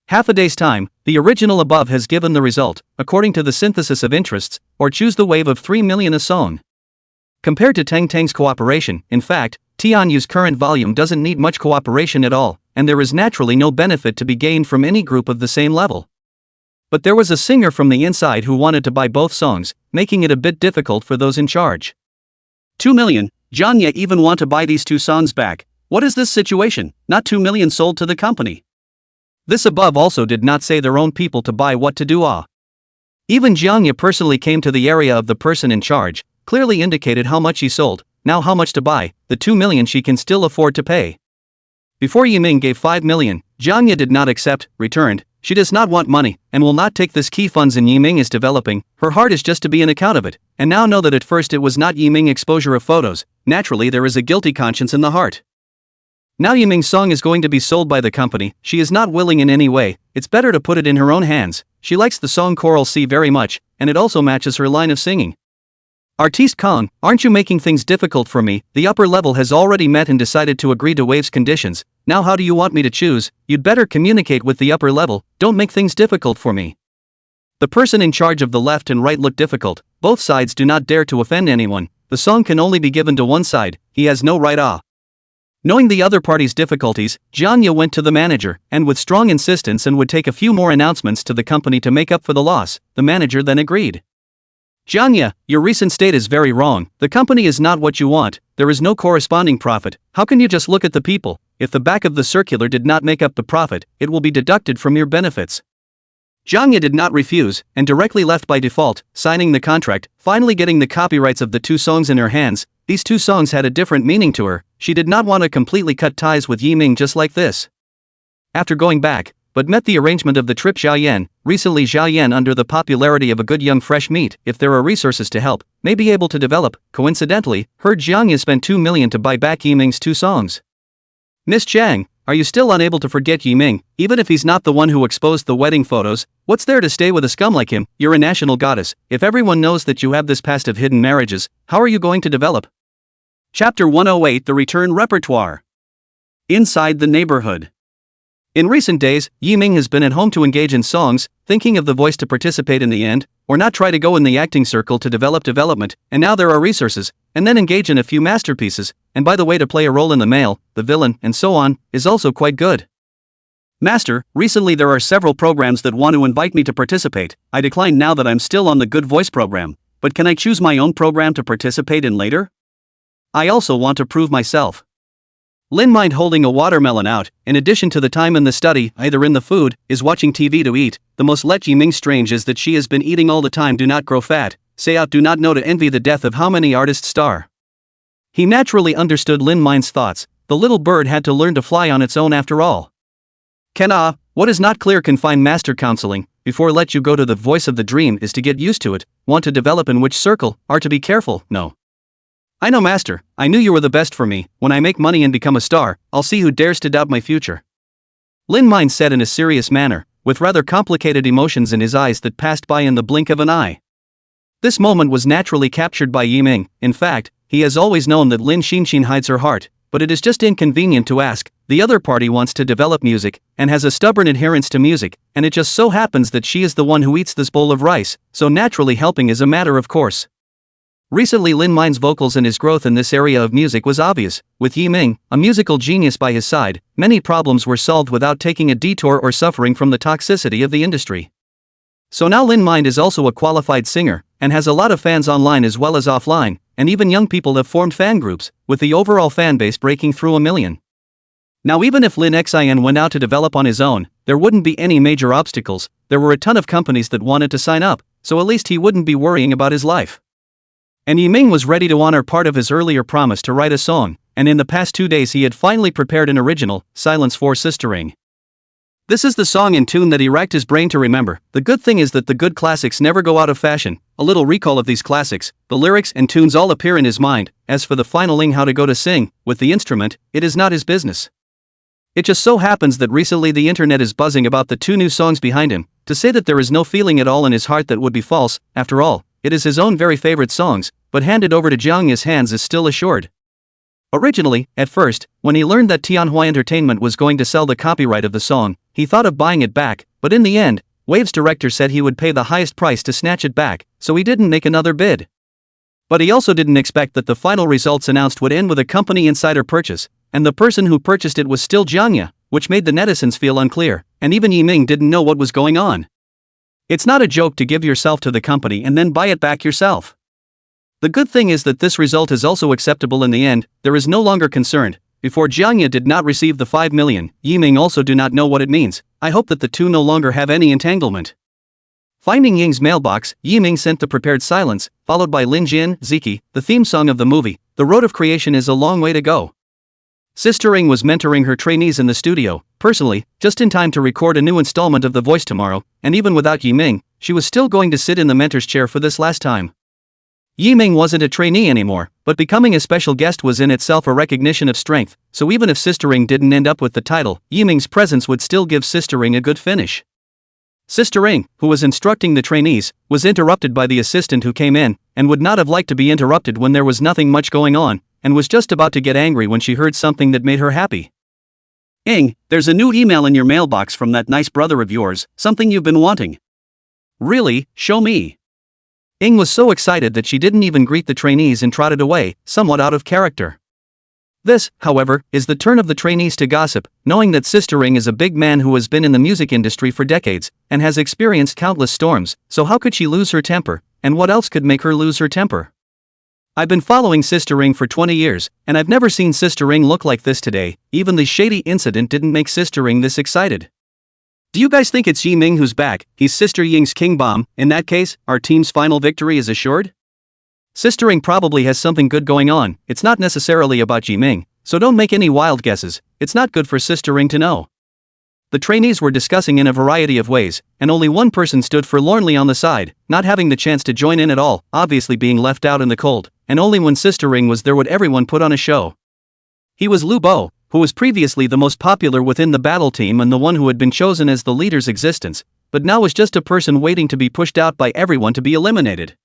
Half a day's time, the original above has given the result, according to the synthesis of interests, or choose the wave of 3 million a song. Compared to Tang Tang's cooperation, in fact, Tianyu's current volume doesn't need much cooperation at all, and there is naturally no benefit to be gained from any group of the same level. But there was a singer from the inside who wanted to buy both songs, making it a bit difficult for those in charge. 2 million, Janya even want to buy these two songs back. What is this situation? Not 2 million sold to the company. This above also did not say their own people to buy what to do. Even Jiangya personally came to the area of the person in charge, clearly indicated how much he sold, now how much to buy, the 2 million she can still afford to pay. Before Yiming gave 5 million, Jiangya did not accept, returned, she does not want money, and will not take this key funds in Yiming is developing, her heart is just to be an account of it, and now know that at first it was not Yiming exposure of photos, naturally there is a guilty conscience in the heart. Now Yiming's song is going to be sold by the company, she is not willing in any way, it's better to put it in her own hands, she likes the song Coral Sea very much, and it also matches her line of singing. Artiste Kong, aren't you making things difficult for me? The upper level has already met and decided to agree to Wave's conditions, now how do you want me to choose? You'd better communicate with the upper level, don't make things difficult for me. The person in charge of the left and right look difficult, both sides do not dare to offend anyone, the song can only be given to one side, he has no right. Knowing the other party's difficulties, Jianya went to the manager, and with strong insistence and would take a few more announcements to the company to make up for the loss, the manager then agreed. Jianya, your recent state is very wrong, the company is not what you want, there is no corresponding profit, how can you just look at the people, if the back of the circular did not make up the profit, it will be deducted from your benefits. Jianya did not refuse, and directly left by default, signing the contract, finally getting the copyrights of the two songs in her hands. These two songs had a different meaning to her, she did not want to completely cut ties with Yiming just like this. After going back, but met the arrangement of the trip Xiaoyan, recently Xiaoyan under the popularity of a good young fresh meat, if there are resources to help, may be able to develop, coincidentally, heard Jianya spend 2 million to buy back Yiming's two songs. Miss Chang, are you still unable to forget Yiming, even if he's not the one who exposed the wedding photos? What's there to stay with a scum like him? You're a national goddess, if everyone knows that you have this past of hidden marriages, how are you going to develop? Chapter 108 The Return Repertoire. Inside the Neighborhood. In recent days, Yiming has been at home to engage in songs, thinking of the voice to participate in the end, or not try to go in the acting circle to develop development, and now there are resources, and then engage in a few masterpieces, and by the way to play a role in the male, the villain, and so on, is also quite good. Master, recently there are several programs that want to invite me to participate, I decline now that I'm still on the Good Voice program, but can I choose my own program to participate in later? I also want to prove myself. Lin mind holding a watermelon out, in addition to the time in the study, either in the food, is watching TV to eat, the most let Yiming strange is that she has been eating all the time do not grow fat, say out do not know to envy the death of how many artists star. He naturally understood Lin mind's thoughts, the little bird had to learn to fly on its own after all. What is not clear can find master counseling, before let you go to the voice of the dream is to get used to it, want to develop in which circle, are to be careful, no. I know master, I knew you were the best for me, when I make money and become a star, I'll see who dares to doubt my future. Lin mind said in a serious manner, with rather complicated emotions in his eyes that passed by in the blink of an eye. This moment was naturally captured by Yiming, in fact, he has always known that Lin Xinshin hides her heart, but it is just inconvenient to ask, the other party wants to develop music, and has a stubborn adherence to music, and it just so happens that she is the one who eats this bowl of rice, so naturally helping is a matter of course. Recently Lin mind's vocals and his growth in this area of music was obvious, with Yiming, a musical genius by his side, many problems were solved without taking a detour or suffering from the toxicity of the industry. So now Lin mind is also a qualified singer, and has a lot of fans online as well as offline, and even young people have formed fan groups, with the overall fan base breaking through 1 million. Now even if Lin Xin went out to develop on his own, there wouldn't be any major obstacles, there were a ton of companies that wanted to sign up, so at least he wouldn't be worrying about his life. And Yiming was ready to honor part of his earlier promise to write a song, and in the past 2 days he had finally prepared an original, Silence for Sistering. This is the song and tune that he racked his brain to remember. The good thing is that the good classics never go out of fashion. A little recall of these classics, the lyrics and tunes all appear in his mind. As for the final ing how to go to sing, with the instrument, it is not his business. It just so happens that recently the internet is buzzing about the 2 new songs behind him. To say that there is no feeling at all in his heart that would be false. After all, it is his own very favorite songs, but handed over to Jiangya's hands is still assured. Originally, at first, when he learned that Tianhua Entertainment was going to sell the copyright of the song, he thought of buying it back, but in the end, Wave's director said he would pay the highest price to snatch it back, so he didn't make another bid. But he also didn't expect that the final results announced would end with a company insider purchase, and the person who purchased it was still Jiangya, which made the netizens feel unclear, and even Yiming didn't know what was going on. It's not a joke to give yourself to the company and then buy it back yourself. The good thing is that this result is also acceptable in the end. There is no longer concerned. Before Jiangya did not receive the 5 million, Yiming also do not know what it means. I hope that the two no longer have any entanglement. Finding Ying's mailbox, Yiming sent the prepared silence, followed by Lin Jin, Ziki, the theme song of the movie. The road of creation is a long way to go. Sister Ing was mentoring her trainees in the studio, personally, just in time to record a new installment of The Voice tomorrow, and even without Yiming, she was still going to sit in the mentor's chair for this last time. Yiming wasn't a trainee anymore, but becoming a special guest was in itself a recognition of strength, so even if Sister Ing didn't end up with the title, Yiming's presence would still give Sister Ing a good finish. Sister Ing, who was instructing the trainees, was interrupted by the assistant who came in, and would not have liked to be interrupted when there was nothing much going on, and was just about to get angry when she heard something that made her happy. Ing, there's a new email in your mailbox from that nice brother of yours, something you've been wanting. Really, show me. Ing was so excited that she didn't even greet the trainees and trotted away, somewhat out of character. This, however, is the turn of the trainees to gossip, knowing that Sister Ing is a big man who has been in the music industry for decades, and has experienced countless storms, so how could she lose her temper, and what else could make her lose her temper? I've been following Sister Ing for 20 years, and I've never seen Sister Ing look like this today. Even the shady incident didn't make Sister Ing this excited. Do you guys think it's Yiming who's back? He's Sister Ying's king bomb. In that case, our team's final victory is assured? Sister Ing probably has something good going on. It's not necessarily about Yiming, so don't make any wild guesses. It's not good for Sister Ing to know. The trainees were discussing in a variety of ways, and only one person stood forlornly on the side, not having the chance to join in at all, obviously being left out in the cold, and only when Sister Ing was there would everyone put on a show. He was Lu Bo, who was previously the most popular within the battle team and the one who had been chosen as the leader's existence, but now was just a person waiting to be pushed out by everyone to be eliminated.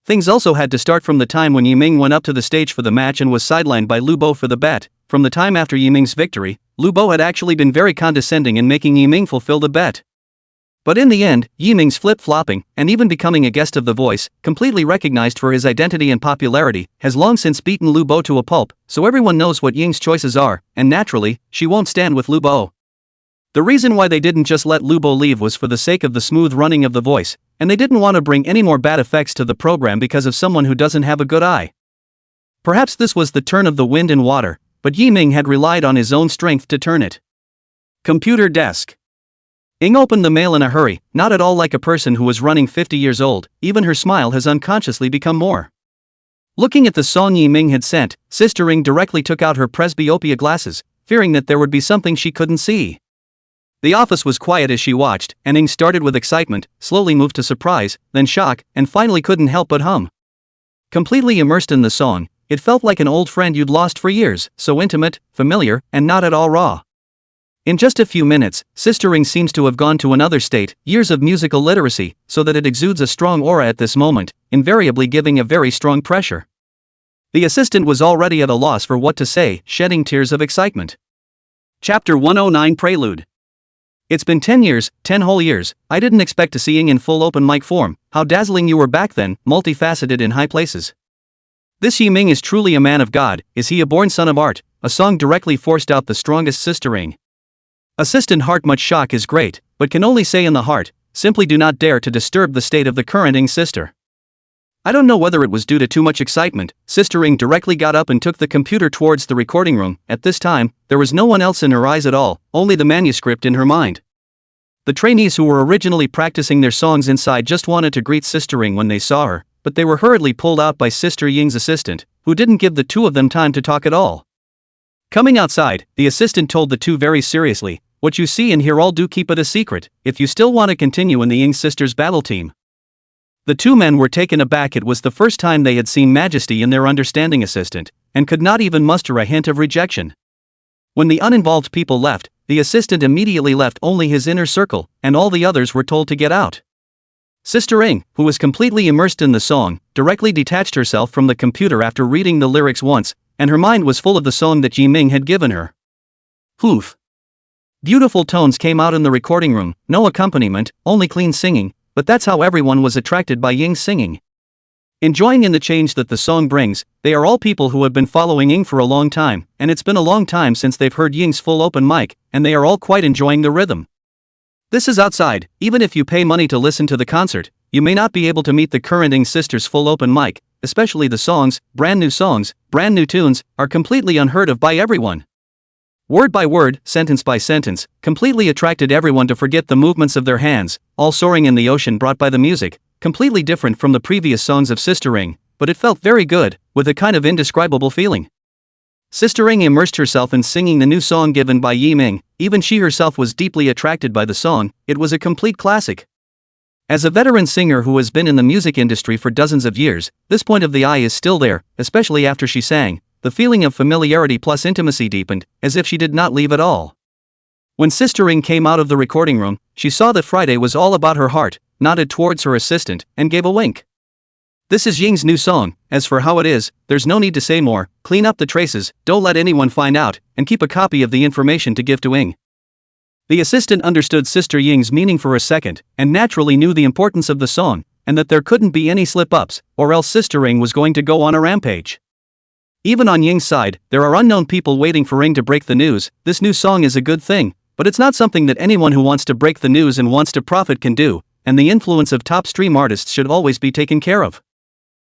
Things also had to start from the time when Yiming went up to the stage for the match and was sidelined by Lu Bo for the bet. From the time after Yiming's victory, Lu Bo had actually been very condescending in making Yiming fulfill the bet. But in the end, Yiming's flip-flopping, and even becoming a guest of The Voice, completely recognized for his identity and popularity, has long since beaten Lu Bo to a pulp, so everyone knows what Ying's choices are, and naturally, she won't stand with Lu Bo. The reason why they didn't just let Lu Bo leave was for the sake of the smooth running of The Voice, and they didn't want to bring any more bad effects to the program because of someone who doesn't have a good eye. Perhaps this was the turn of the wind and water, but Yiming had relied on his own strength to turn it. Computer desk. Ing opened the mail in a hurry, not at all like a person who was running 50 years old. Even her smile has unconsciously become more. Looking at the song Yiming had sent, Sister Ing directly took out her presbyopia glasses, fearing that there would be something she couldn't see. The office was quiet as she watched, and Ing started with excitement, slowly moved to surprise, then shock, and finally couldn't help but hum. Completely immersed in the song, it felt like an old friend you'd lost for years, so intimate, familiar, and not at all raw. In just a few minutes, Sister Ing seems to have gone to another state, years of musical literacy, so that it exudes a strong aura at this moment, invariably giving a very strong pressure. The assistant was already at a loss for what to say, shedding tears of excitement. Chapter 109 Prelude. It's been 10 years, 10 whole years. I didn't expect to see Ing in full open mic form. How dazzling you were back then, multifaceted in high places. This Yiming is truly a man of God. Is he a born son of art? A song directly forced out the strongest Sister Ing. Assistant heart much shock is great, but can only say in the heart, simply do not dare to disturb the state of the current Ing sister. I don't know whether it was due to too much excitement. Sister Ing directly got up and took the computer towards the recording room. At this time, there was no one else in her eyes at all, only the manuscript in her mind. The trainees who were originally practicing their songs inside just wanted to greet Sister Ing when they saw her, but they were hurriedly pulled out by Sister Ying's assistant, who didn't give the two of them time to talk at all. Coming outside, the assistant told the two very seriously, what you see and hear all do keep it a secret, if you still want to continue in the Ying sisters' battle team. The two men were taken aback. It was the first time they had seen majesty in their understanding assistant, and could not even muster a hint of rejection. When the uninvolved people left, the assistant immediately left only his inner circle, and all the others were told to get out. Sister Ing, who was completely immersed in the song, directly detached herself from the computer after reading the lyrics once, and her mind was full of the song that Yi Ming had given her. Poof. Beautiful tones came out in the recording room, no accompaniment, only clean singing, but that's how everyone was attracted by Ying's singing. Enjoying in the change that the song brings, they are all people who have been following Ying for a long time, and it's been a long time since they've heard Ying's full open mic, and they are all quite enjoying the rhythm. This is outside. Even if you pay money to listen to the concert, you may not be able to meet the current Ying sisters' full open mic, especially the songs, brand new tunes, are completely unheard of by everyone. Word by word, sentence by sentence, completely attracted everyone to forget the movements of their hands, all soaring in the ocean brought by the music, completely different from the previous songs of Sister Ing, but it felt very good, with a kind of indescribable feeling. Sister Ing immersed herself in singing the new song given by Yi Ming. Even she herself was deeply attracted by the song. It was a complete classic. As a veteran singer who has been in the music industry for dozens of years, this point of the eye is still there, especially after she sang. The feeling of familiarity plus intimacy deepened, as if she did not leave at all. When Sister Ing came out of the recording room, she saw that Friday was all about her heart, nodded towards her assistant, and gave a wink. This is Ying's new song. As for how it is, there's no need to say more. Clean up the traces, don't let anyone find out, and keep a copy of the information to give to Ing. The assistant understood Sister Ying's meaning for a second, and naturally knew the importance of the song, and that there couldn't be any slip-ups, or else Sister Ing was going to go on a rampage. Even on Ying's side, there are unknown people waiting for Ing to break the news. This new song is a good thing, but it's not something that anyone who wants to break the news and wants to profit can do, and the influence of top stream artists should always be taken care of.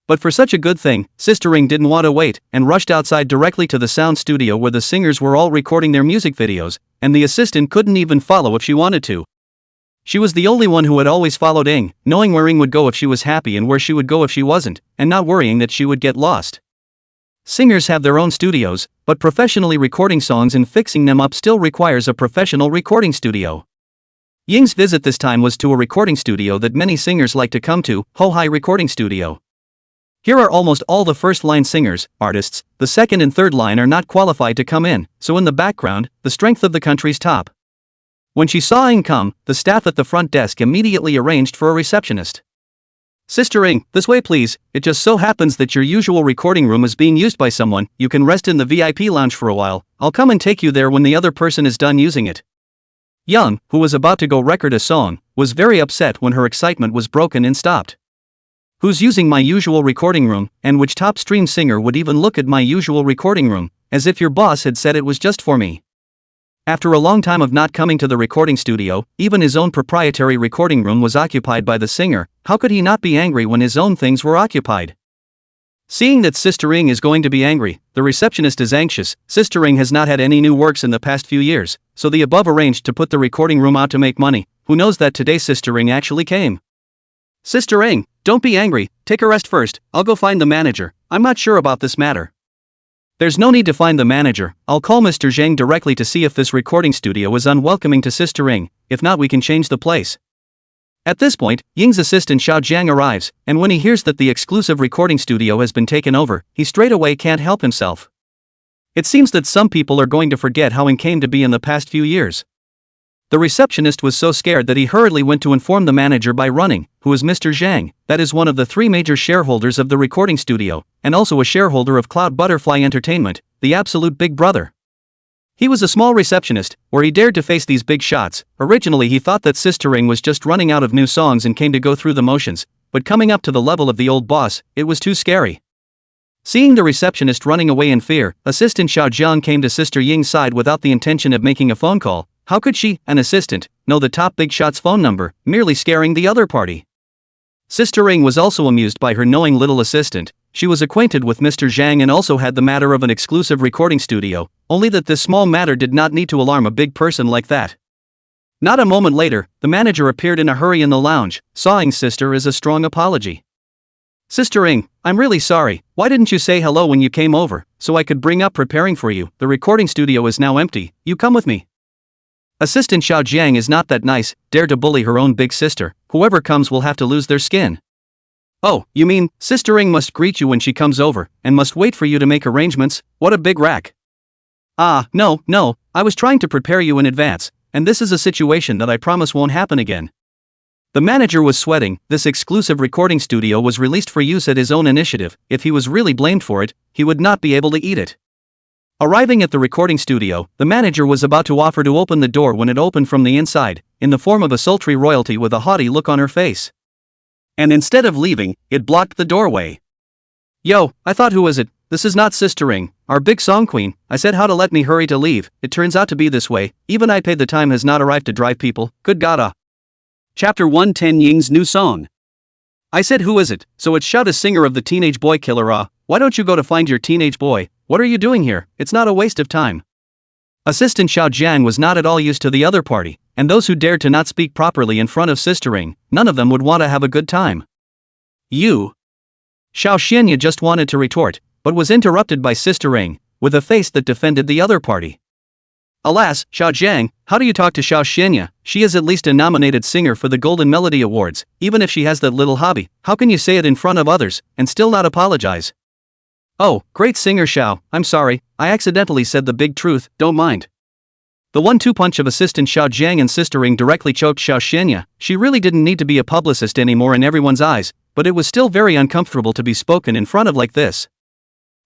But for such a good thing, Sister Ing didn't want to wait, and rushed outside directly to the sound studio where the singers were all recording their music videos, and the assistant couldn't even follow if she wanted to. She was the only one who had always followed Ing, knowing where Ing would go if she was happy and where she would go if she wasn't, and not worrying that she would get lost. Singers have their own studios, but professionally recording songs and fixing them up still requires a professional recording studio. Ying's visit this time was to a recording studio that many singers like to come to, Ho-Hi Recording Studio. Here are almost all the first-line singers, artists. The second and third line are not qualified to come in, so in the background, the strength of the country's top. When she saw Ing come, the staff at the front desk immediately arranged for a receptionist. Sister Ing, this way please. It just so happens that your usual recording room is being used by someone. You can rest in the VIP lounge for a while. I'll come and take you there when the other person is done using it. Young, who was about to go record a song, was very upset when her excitement was broken and stopped. Who's using my usual recording room, and which top stream singer would even look at my usual recording room, as if your boss had said it was just for me? After a long time of not coming to the recording studio, even his own proprietary recording room was occupied by the singer. How could he not be angry when his own things were occupied? Seeing that Sister Ing is going to be angry, the receptionist is anxious. Sister Ing has not had any new works in the past few years, so the above arranged to put the recording room out to make money. Who knows that today Sister Ing actually came? Sister Ing, don't be angry, take a rest first. I'll go find the manager. I'm not sure about this matter. There's no need to find the manager. I'll call Mr. Zhang directly to see if this recording studio is unwelcoming to Sister Ing. If not, we can change the place. At this point, Ying's assistant Xiao Jiang arrives, and when he hears that the exclusive recording studio has been taken over, he straight away can't help himself. It seems that some people are going to forget how Ing came to be in the past few years. The receptionist was so scared that he hurriedly went to inform the manager by running, who is Mr. Zhang, that is one of the 3 major shareholders of the recording studio, and also a shareholder of Cloud Butterfly Entertainment, the absolute big brother. He was a small receptionist, where he dared to face these big shots. Originally he thought that Sister Ing was just running out of new songs and came to go through the motions, but coming up to the level of the old boss, it was too scary. Seeing the receptionist running away in fear, assistant Xiao Jiang came to Sister Ying's side without the intention of making a phone call. How could she, an assistant, know the top big shot's phone number, merely scaring the other party? Sister Ing was also amused by her knowing little assistant. She was acquainted with Mr. Zhang and also had the matter of an exclusive recording studio, only that this small matter did not need to alarm a big person like that. Not a moment later, the manager appeared in a hurry in the lounge, sawing sister as a strong apology. Sister Ing, I'm really sorry. Why didn't you say hello when you came over, so I could bring up preparing for you? The recording studio is now empty. You come with me. Assistant Xiao Jiang is not that nice, dare to bully her own big sister, whoever comes will have to lose their skin. Oh, you mean, Sister Ring must greet you when she comes over, and must wait for you to make arrangements? What a big rack. Ah, no, I was trying to prepare you in advance, and this is a situation that I promise won't happen again. The manager was sweating. This exclusive recording studio was released for use at his own initiative. If he was really blamed for it, he would not be able to eat it. Arriving at the recording studio, the manager was about to offer to open the door when it opened from the inside, in the form of a sultry royalty with a haughty look on her face. And instead of leaving, it blocked the doorway. Yo, I thought who was it? This is not Sister Ring, our big song queen. I said how to let me hurry to leave. It turns out to be this way. Even I paid the time has not arrived to drive people. Good God. Chapter 110 Ying's new song. I said who is it? So it's Shout, a singer of the Teenage Boy Killer. Why don't you go to find your teenage boy? What are you doing here? It's not a waste of time. Assistant Xiao Jiang was not at all used to the other party, and those who dared to not speak properly in front of Sister Ring, none of them would want to have a good time. You. Xiao Xianya just wanted to retort, but was interrupted by Sister Ring, with a face that defended the other party. Alas, Xiao Jiang, how do you talk to Xiao Xianya? She is at least a nominated singer for the Golden Melody Awards. Even if she has that little hobby, how can you say it in front of others, and still not apologize? Oh, great singer Xiao, I'm sorry, I accidentally said the big truth, don't mind. The 1-2 punch of Assistant Xiao Jiang and Sister Ring directly choked Xiao Xianya. She really didn't need to be a publicist anymore in everyone's eyes, but it was still very uncomfortable to be spoken in front of like this.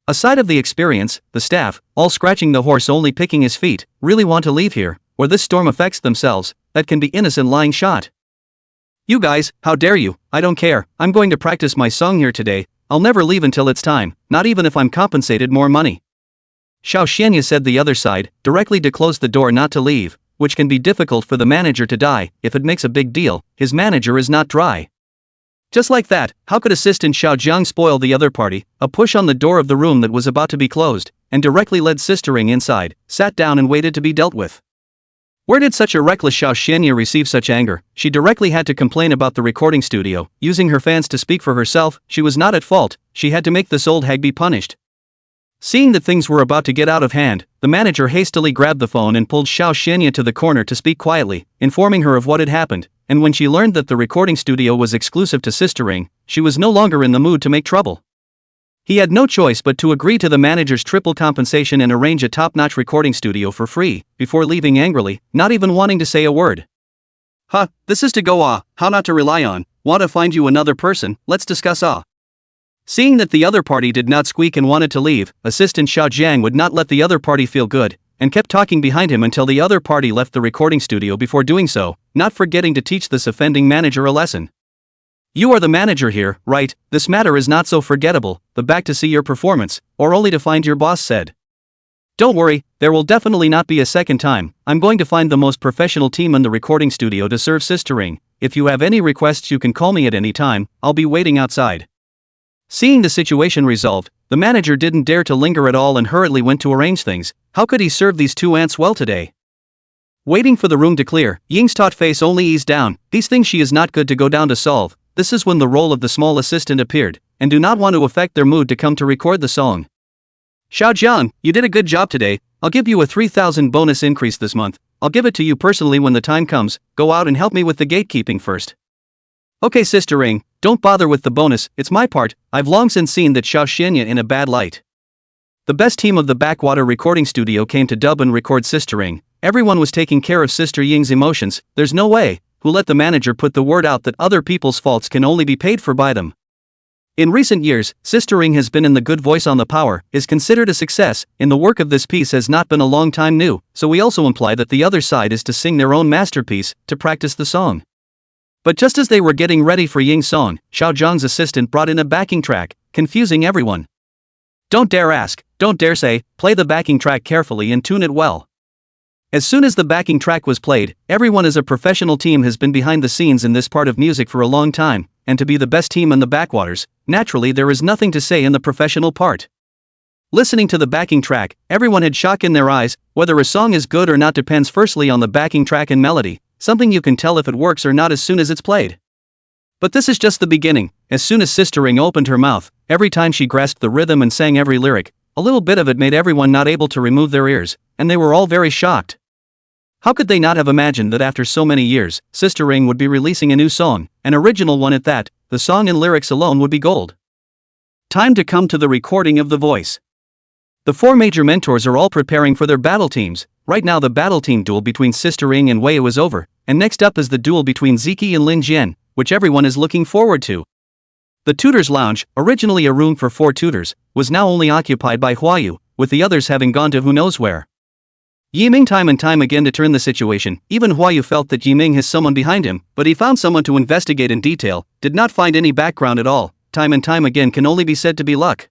Aside of the experience, the staff, all scratching the horse only picking his feet, really want to leave here, or this storm affects themselves, that can be innocent lying shot. You guys, how dare you? I don't care, I'm going to practice my song here today. I'll never leave until it's time, not even if I'm compensated more money. Xiao Xianya said the other side, directly to close the door not to leave, which can be difficult for the manager to die. If it makes a big deal, his manager is not dry. Just like that, how could Assistant Xiao Jiang spoil the other party? A push on the door of the room that was about to be closed, and directly led Sister Ring inside, sat down and waited to be dealt with. Where did such a reckless Xiao Xianya receive such anger? She directly had to complain about the recording studio, using her fans to speak for herself. She was not at fault, she had to make this old hag be punished. Seeing that things were about to get out of hand, the manager hastily grabbed the phone and pulled Xiao Xianya to the corner to speak quietly, informing her of what had happened, and when she learned that the recording studio was exclusive to Sister Ring, she was no longer in the mood to make trouble. He had no choice but to agree to the manager's triple compensation and arrange a top-notch recording studio for free, before leaving angrily, not even wanting to say a word. Huh, this is to go how not to rely on, want to find you another person, let's discuss Seeing that the other party did not squeak and wanted to leave, Assistant Xiao Jiang would not let the other party feel good, and kept talking behind him until the other party left the recording studio before doing so, not forgetting to teach this offending manager a lesson. You are the manager here, right? This matter is not so forgettable, but back to see your performance, or only to find your boss said. Don't worry, there will definitely not be a second time. I'm going to find the most professional team in the recording studio to serve Sister Ring. If you have any requests you can call me at any time, I'll be waiting outside. Seeing the situation resolved, the manager didn't dare to linger at all and hurriedly went to arrange things. How could he serve these two ants well today? Waiting for the room to clear, Ying's taut face only eased down. These things she is not good to go down to solve. This is when the role of the small assistant appeared, and do not want to affect their mood to come to record the song. Xiao Jiang, you did a good job today. I'll give you a 3,000 bonus increase this month. I'll give it to you personally when the time comes. Go out and help me with the gatekeeping first. Okay Sister Ring, don't bother with the bonus, it's my part. I've long since seen that Xiao Xianya in a bad light. The best team of the Backwater recording studio came to dub and record Sister Ring. Everyone was taking care of Sister Ying's emotions. There's no way, who let the manager put the word out that other people's faults can only be paid for by them. In recent years, Sister Ring has been in the good voice on the power, is considered a success, in the work of this piece has not been a long time new, so we also imply that the other side is to sing their own masterpiece, to practice the song. But just as they were getting ready for Ying's song, Xiao Jiang's assistant brought in a backing track, confusing everyone. Don't dare ask, don't dare say, play the backing track carefully and tune it well. As soon as the backing track was played, everyone as a professional team has been behind the scenes in this part of music for a long time, and to be the best team in the backwaters, naturally there is nothing to say in the professional part. Listening to the backing track, everyone had shock in their eyes. Whether a song is good or not depends firstly on the backing track and melody, something you can tell if it works or not as soon as it's played. But this is just the beginning. As soon as Sister Ring opened her mouth, every time she grasped the rhythm and sang every lyric, a little bit of it made everyone not able to remove their ears, and they were all very shocked. How could they not have imagined that after so many years, Sister Ring would be releasing a new song, an original one at that? The song and lyrics alone would be gold. Time to come to the recording of the voice. The four major mentors are all preparing for their battle teams. Right now the battle team duel between Sister Ring and Wei is over, and next up is the duel between Ziki and Lin Jian, which everyone is looking forward to. The tutors' lounge, originally a room for 4 tutors, was now only occupied by Huayu, with the others having gone to who knows where. Yiming time and time again to turn the situation. Even Huayu felt that Yiming has someone behind him, but he found someone to investigate in detail, did not find any background at all. Time and time again can only be said to be luck.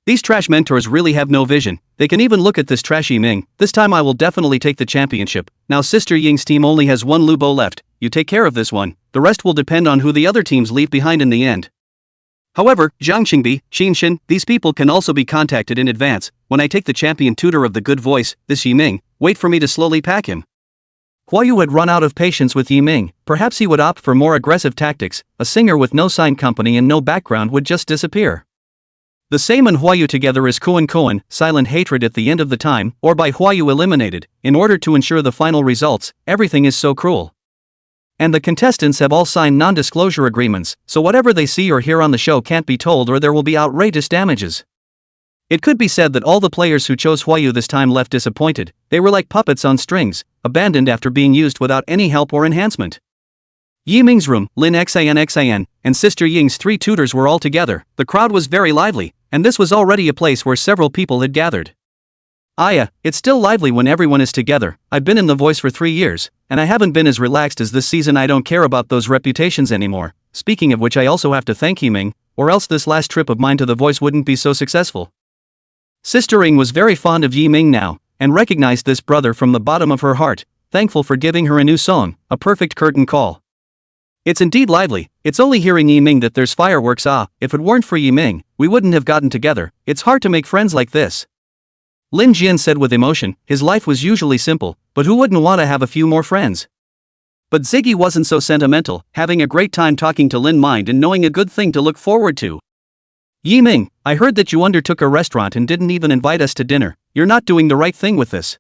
These trash mentors really have no vision. They can even look at this trash Yiming. This time I will definitely take the championship. Now Sister Ying's team only has one Lubo left. You take care of this one. The rest will depend on who the other teams leave behind in the end. However, Zhang Qingbi, Xinshin, these people can also be contacted in advance. When I take the champion tutor of the good voice, this Yiming, wait for me to slowly pack him. Huayu had run out of patience with Yiming. Perhaps he would opt for more aggressive tactics. A singer with no sign company and no background would just disappear. The same and Huayu together is Kuan, silent hatred at the end of the time, or by Huayu eliminated. In order to ensure the final results, everything is so cruel. And the contestants have all signed non-disclosure agreements, so whatever they see or hear on the show can't be told or there will be outrageous damages. It could be said that all the players who chose Huayu this time left disappointed. They were like puppets on strings, abandoned after being used without any help or enhancement. Yiming's room, Lin Xian, and Sister Ying's 3 tutors were all together. The crowd was very lively, and this was already a place where several people had gathered. It's still lively when everyone is together. I've been in The Voice for 3 years, and I haven't been as relaxed as this season. I don't care about those reputations anymore. Speaking of which, I also have to thank Yiming, or else this last trip of mine to The Voice wouldn't be so successful. Sister Ring was very fond of Yiming now, and recognized this brother from the bottom of her heart, thankful for giving her a new song, a perfect curtain call. It's indeed lively. It's only hearing Yiming that there's fireworks. If it weren't for Yiming, we wouldn't have gotten together. It's hard to make friends like this. Lin Jian said with emotion. His life was usually simple, but who wouldn't want to have a few more friends? But Ziggy wasn't so sentimental, having a great time talking to Lin Mind and knowing a good thing to look forward to. Yiming, I heard that you undertook a restaurant and didn't even invite us to dinner. You're not doing the right thing with this.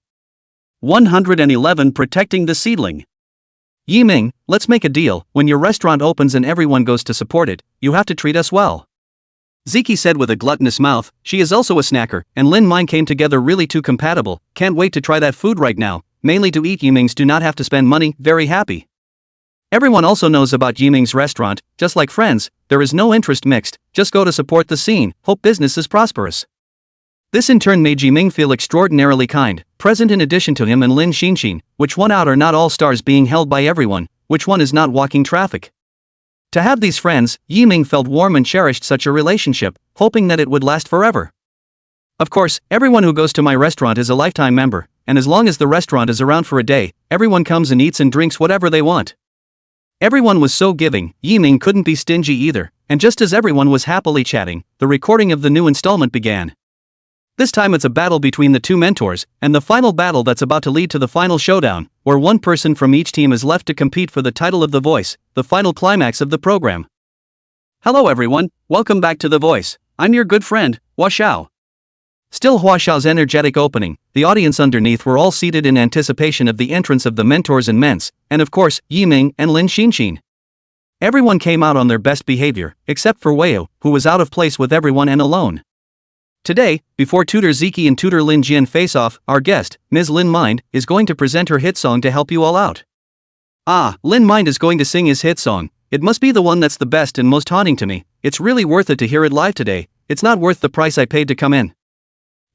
111 Protecting the seedling. Yiming, let's make a deal. When your restaurant opens and everyone goes to support it, you have to treat us well. Ziki said with a gluttonous mouth. She is also a snacker, and Lin Mind came together really too compatible. Can't wait to try that food right now. Mainly to eat. Yiming's do not have to spend money. Very happy. Everyone also knows about Yiming's restaurant. Just like friends, there is no interest mixed. Just go to support the scene. Hope business is prosperous. This in turn made Yiming feel extraordinarily kind. Present in addition to him and Lin Xinshin, which one out are not all stars being held by everyone, which one is not walking traffic. To have these friends, Yiming felt warm and cherished such a relationship, hoping that it would last forever. Of course, everyone who goes to my restaurant is a lifetime member, and as long as the restaurant is around for a day, everyone comes and eats and drinks whatever they want. Everyone was so giving, Yiming couldn't be stingy either, and just as everyone was happily chatting, the recording of the new installment began. This time it's a battle between the 2 mentors, and the final battle that's about to lead to the final showdown, where one person from each team is left to compete for the title of The Voice, the final climax of the program. Hello everyone, welcome back to The Voice. I'm your good friend, Hua Xiao. Still Hua Xiao's energetic opening, the audience underneath were all seated in anticipation of the entrance of the mentors and ments, and of course, Yiming and Lin Xinshin. Everyone came out on their best behavior, except for Weiyu, who was out of place with everyone and alone. Today, before Tutor Ziki and Tutor Lin Jian face off, our guest, Ms. Lin Mind, is going to present her hit song to help you all out. Lin Mind is going to sing his hit song. It must be the one that's the best and most haunting to me. It's really worth it to hear it live today. It's not worth the price I paid to come in.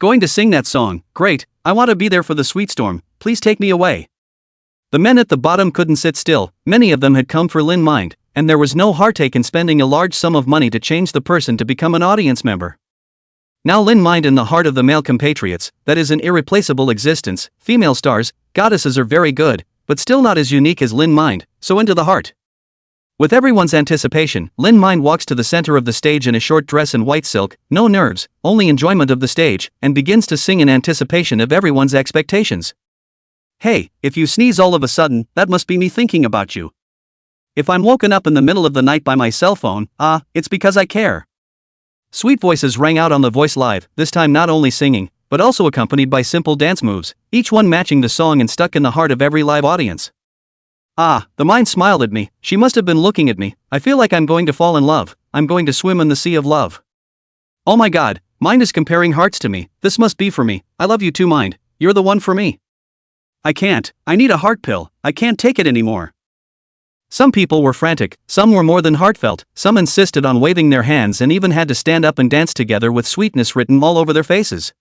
Going to sing that song, great, I want to be there for the sweet storm, please take me away. The men at the bottom couldn't sit still, many of them had come for Lin Mind, and there was no heartache in spending a large sum of money to change the person to become an audience member. Now Lin Mind in the heart of the male compatriots, that is an irreplaceable existence. Female stars, goddesses are very good, but still not as unique as Lin Mind, so into the heart. With everyone's anticipation, Lin Mind walks to the center of the stage in a short dress and white silk, no nerves, only enjoyment of the stage, and begins to sing in anticipation of everyone's expectations. Hey, if you sneeze all of a sudden, that must be me thinking about you. If I'm woken up in the middle of the night by my cell phone, it's because I care. Sweet voices rang out on The Voice Live, this time not only singing, but also accompanied by simple dance moves, each one matching the song and stuck in the heart of every live audience. Ah, the mind smiled at me. She must have been looking at me. I feel like I'm going to fall in love. I'm going to swim in the sea of love. Oh my god, mind is comparing hearts to me. This must be for me. I love you too, mind. You're the one for me. I can't. I need a heart pill. I can't take it anymore. Some people were frantic, some were more than heartfelt, some insisted on waving their hands and even had to stand up and dance together with sweetness written all over their faces.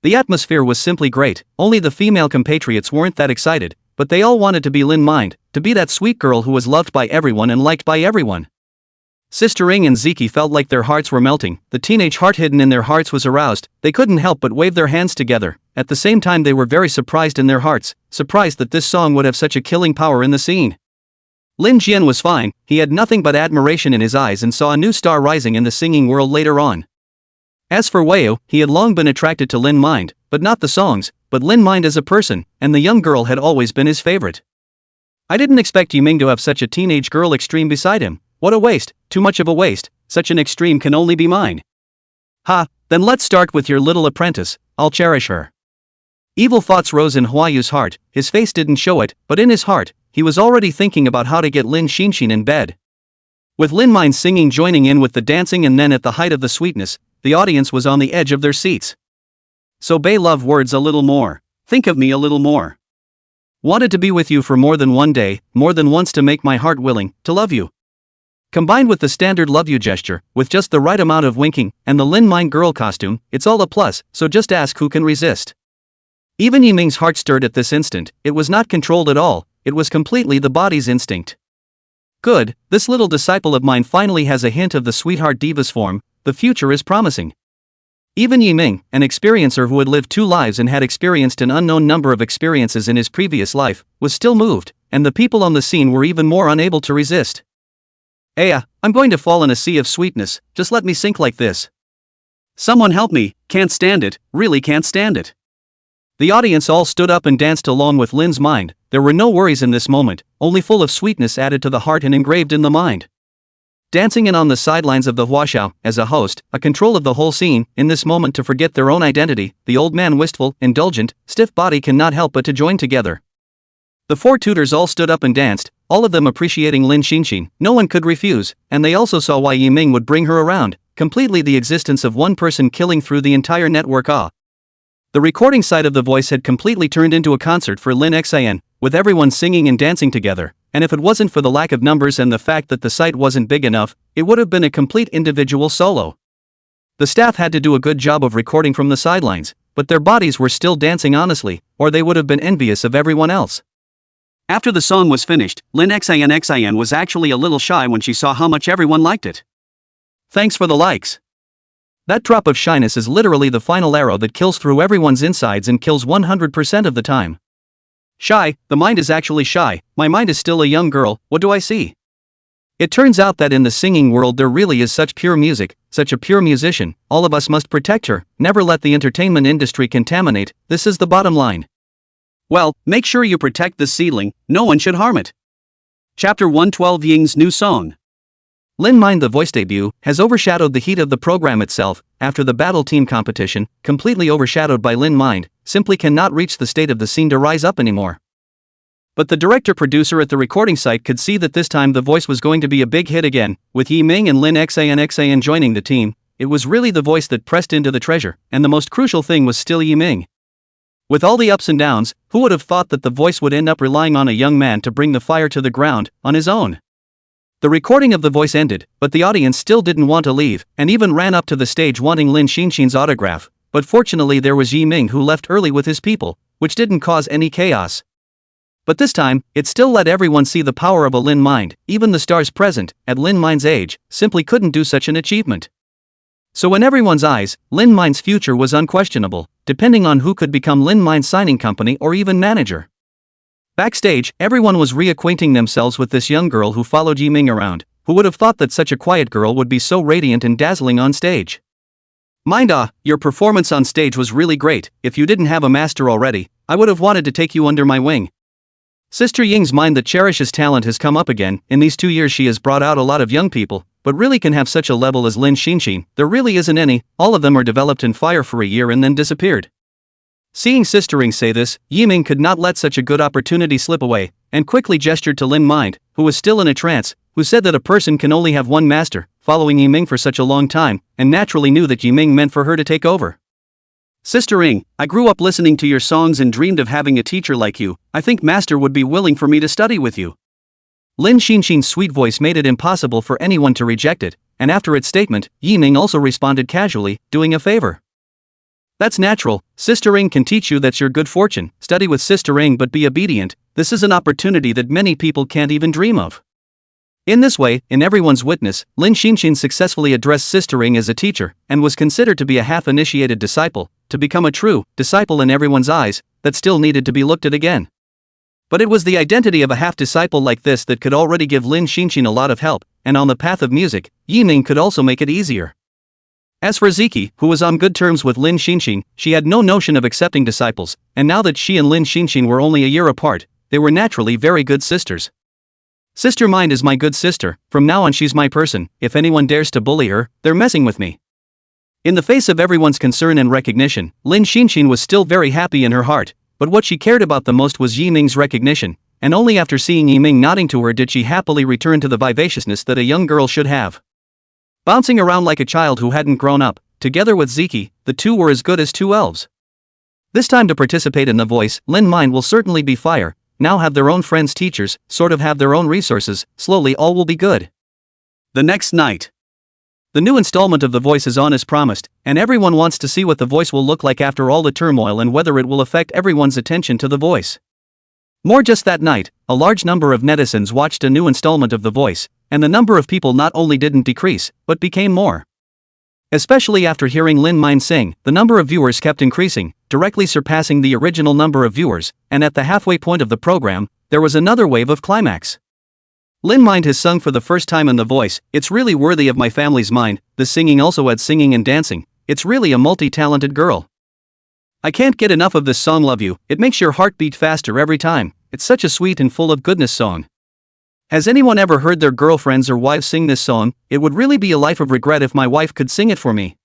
The atmosphere was simply great. Only the female compatriots weren't that excited, but they all wanted to be Lin Mind, to be that sweet girl who was loved by everyone and liked by everyone. Sister Ing and Ziki felt like their hearts were melting. The teenage heart hidden in their hearts was aroused. They couldn't help but wave their hands together. At the same time they were very surprised in their hearts, surprised that this song would have such a killing power in the scene. Lin Jian was fine. He had nothing but admiration in his eyes and saw a new star rising in the singing world later on. As for Weiyu, he had long been attracted to Lin Mind, but not the songs, but Lin Mind as a person, and the young girl had always been his favorite. I didn't expect Yiming to have such a teenage girl extreme beside him. What a waste, too much of a waste, such an extreme can only be mine. Ha, then let's start with your little apprentice, I'll cherish her. Evil thoughts rose in Huayu's heart. His face didn't show it, but in his heart, he was already thinking about how to get Lin Xinxin in bed. With Lin Mind singing joining in with the dancing and then at the height of the sweetness, the audience was on the edge of their seats. So Bei love words a little more. Think of me a little more. Wanted to be with you for more than one day, more than once to make my heart willing, to love you. Combined with the standard love you gesture, with just the right amount of winking, and the Lin Mind girl costume, it's all a plus, so just ask who can resist. Even Yiming's heart stirred at this instant. It was not controlled at all, it was completely the body's instinct. Good, this little disciple of mine finally has a hint of the sweetheart diva's form. The future is promising. Even Yiming, an experiencer who had lived 2 lives and had experienced an unknown number of experiences in his previous life, was still moved, and the people on the scene were even more unable to resist. I'm going to fall in a sea of sweetness, just let me sink like this. Someone help me, can't stand it, really can't stand it. The audience all stood up and danced along with Lin's mind. There were no worries in this moment, only full of sweetness added to the heart and engraved in the mind. Dancing in on the sidelines of the huashao, as a host, a control of the whole scene, in this moment to forget their own identity, the old man wistful, indulgent, stiff body cannot help but to join together. The 4 tutors all stood up and danced, all of them appreciating Lin Xinxin. No one could refuse, and they also saw why Yiming would bring her around, completely the existence of one person killing through the entire network. The recording side of the voice had completely turned into a concert for Lin Xian, with everyone singing and dancing together, and if it wasn't for the lack of numbers and the fact that the site wasn't big enough, it would have been a complete individual solo. The staff had to do a good job of recording from the sidelines, but their bodies were still dancing honestly, or they would have been envious of everyone else. After the song was finished, Lin Xian was actually a little shy when she saw how much everyone liked it. Thanks for the likes. That drop of shyness is literally the final arrow that kills through everyone's insides and kills 100% of the time. Shy, the mind is actually shy, my mind is still a young girl, what do I see? It turns out that in the singing world there really is such pure music, such a pure musician, all of us must protect her, never let the entertainment industry contaminate, this is the bottom line. Well, make sure you protect this seedling, no one should harm it. Chapter 112 Ying's new song. Lin Mind the voice debut has overshadowed the heat of the program itself, after the battle team competition, completely overshadowed by Lin Mind, simply cannot reach the state of the scene to rise up anymore. But the director-producer at the recording site could see that this time the voice was going to be a big hit again, with Yiming and Lin Xian joining the team. It was really the voice that pressed into the treasure, and the most crucial thing was still Yiming. With all the ups and downs, who would have thought that the voice would end up relying on a young man to bring the fire to the ground, on his own? The recording of the voice ended, but the audience still didn't want to leave, and even ran up to the stage wanting Lin Xinxin's autograph, but fortunately there was Yiming who left early with his people, which didn't cause any chaos. But this time, it still let everyone see the power of a Lin Mind. Even the stars present, at Lin Mind's age, simply couldn't do such an achievement. So in everyone's eyes, Lin Mind's future was unquestionable, depending on who could become Lin Mind's signing company or even manager. Backstage, everyone was reacquainting themselves with this young girl who followed Yiming around. Who would have thought that such a quiet girl would be so radiant and dazzling on stage? Mind, your performance on stage was really great. If you didn't have a master already, I would have wanted to take you under my wing. Sister Ying's mind that cherishes talent has come up again. In these 2 years she has brought out a lot of young people, but really can have such a level as Lin Xinxin. There really isn't any, all of them are developed in fire for a year and then disappeared. Seeing Sister Ring say this, Yiming could not let such a good opportunity slip away, and quickly gestured to Lin Mind, who was still in a trance, who said that a person can only have one master, following Yiming for such a long time, and naturally knew that Yiming meant for her to take over. Sister Ring, I grew up listening to your songs and dreamed of having a teacher like you. I think Master would be willing for me to study with you. Lin Xinxin's sweet voice made it impossible for anyone to reject it, and after its statement, Yiming also responded casually, doing a favor. That's natural, Sister Ring can teach you, that's your good fortune. Study with Sister Ring but be obedient. This is an opportunity that many people can't even dream of. In this way, in everyone's witness, Lin Xinxin successfully addressed Sister Ring as a teacher, and was considered to be a half-initiated disciple. To become a true disciple in everyone's eyes, that still needed to be looked at again. But it was the identity of a half-disciple like this that could already give Lin Xinxin a lot of help, and on the path of music, Yiming could also make it easier. As for Ziki, who was on good terms with Lin Xinxin, she had no notion of accepting disciples, and now that she and Lin Xinxin were only a year apart, they were naturally very good sisters. Sister Mind is my good sister, from now on she's my person, if anyone dares to bully her, they're messing with me. In the face of everyone's concern and recognition, Lin Xinxin was still very happy in her heart, but what she cared about the most was Yiming's recognition, and only after seeing Yiming nodding to her did she happily return to the vivaciousness that a young girl should have. Bouncing around like a child who hadn't grown up, together with Ziki, the two were as good as two elves. This time to participate in the voice, Lin Mind will certainly be fire, now have their own friends, teachers, sort of have their own resources, slowly all will be good. The next night. The new installment of The Voice is on as promised, and everyone wants to see what The Voice will look like after all the turmoil and whether it will affect everyone's attention to The Voice. More just that night, a large number of netizens watched a new installment of The Voice, and the number of people not only didn't decrease, but became more. Especially after hearing Lin Mind sing, the number of viewers kept increasing, directly surpassing the original number of viewers, and at the halfway point of the program, there was another wave of climax. Lin Mind has sung for the first time in The Voice. It's really worthy of my family's mind. The singing also adds singing and dancing. It's really a multi-talented girl. I can't get enough of this song, Love You. It makes your heart beat faster every time. It's such a sweet and full of goodness song. Has anyone ever heard their girlfriends or wives sing this song? It would really be a life of regret if my wife could sing it for me.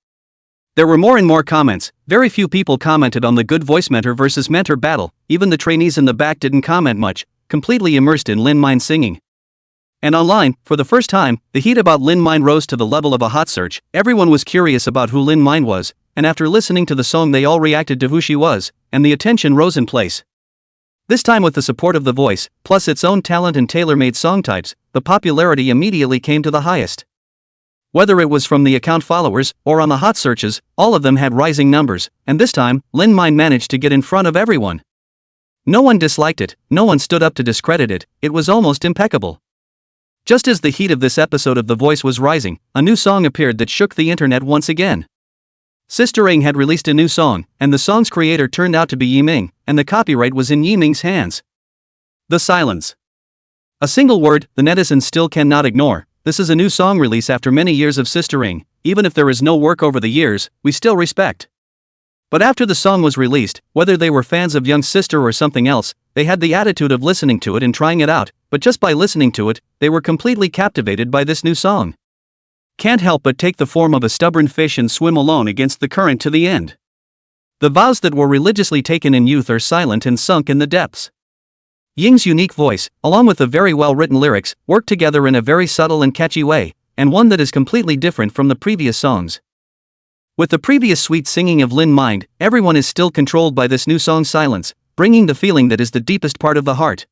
There were more and more comments. Very few people commented on the good voice mentor versus mentor battle. Even the trainees in the back didn't comment much, completely immersed in Lin Mind singing. And online, for the first time, the heat about Lin Mind rose to the level of a hot search. Everyone was curious about who Lin Mind was, and after listening to the song they all reacted to who she was, and the attention rose in place. This time with the support of The Voice, plus its own talent and tailor-made song types, the popularity immediately came to the highest. Whether it was from the account followers, or on the hot searches, all of them had rising numbers, and this time, Lin Mind managed to get in front of everyone. No one disliked it, no one stood up to discredit it, it was almost impeccable. Just as the heat of this episode of The Voice was rising, a new song appeared that shook the internet once again. Sister Ring had released a new song, and the song's creator turned out to be Yiming, and the copyright was in Yiming's hands. The silence. A single word the netizens still cannot ignore. This is a new song release after many years of Sister Ring. Even if there is no work over the years, we still respect. But after the song was released, whether they were fans of Young Sister or something else, they had the attitude of listening to it and trying it out, but just by listening to it, they were completely captivated by this new song. Can't help but take the form of a stubborn fish and swim alone against the current to the end. The vows that were religiously taken in youth are silent and sunk in the depths. Ying's unique voice, along with the very well-written lyrics, work together in a very subtle and catchy way, and one that is completely different from the previous songs. With the previous sweet singing of Lin Mind, everyone is still controlled by this new song's silence, bringing the feeling that is the deepest part of the heart.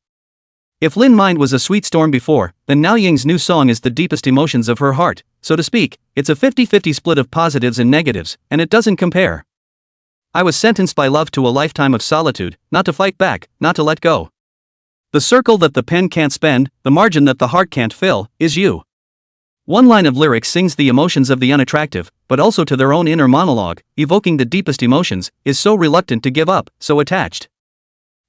If Lin Mind was a sweet storm before, then now Ying's new song is the deepest emotions of her heart, so to speak. It's a 50-50 split of positives and negatives, and it doesn't compare. I was sentenced by love to a lifetime of solitude, not to fight back, not to let go. The circle that the pen can't spend, the margin that the heart can't fill, is you. One line of lyrics sings the emotions of the unattractive, but also to their own inner monologue, evoking the deepest emotions, is so reluctant to give up, so attached.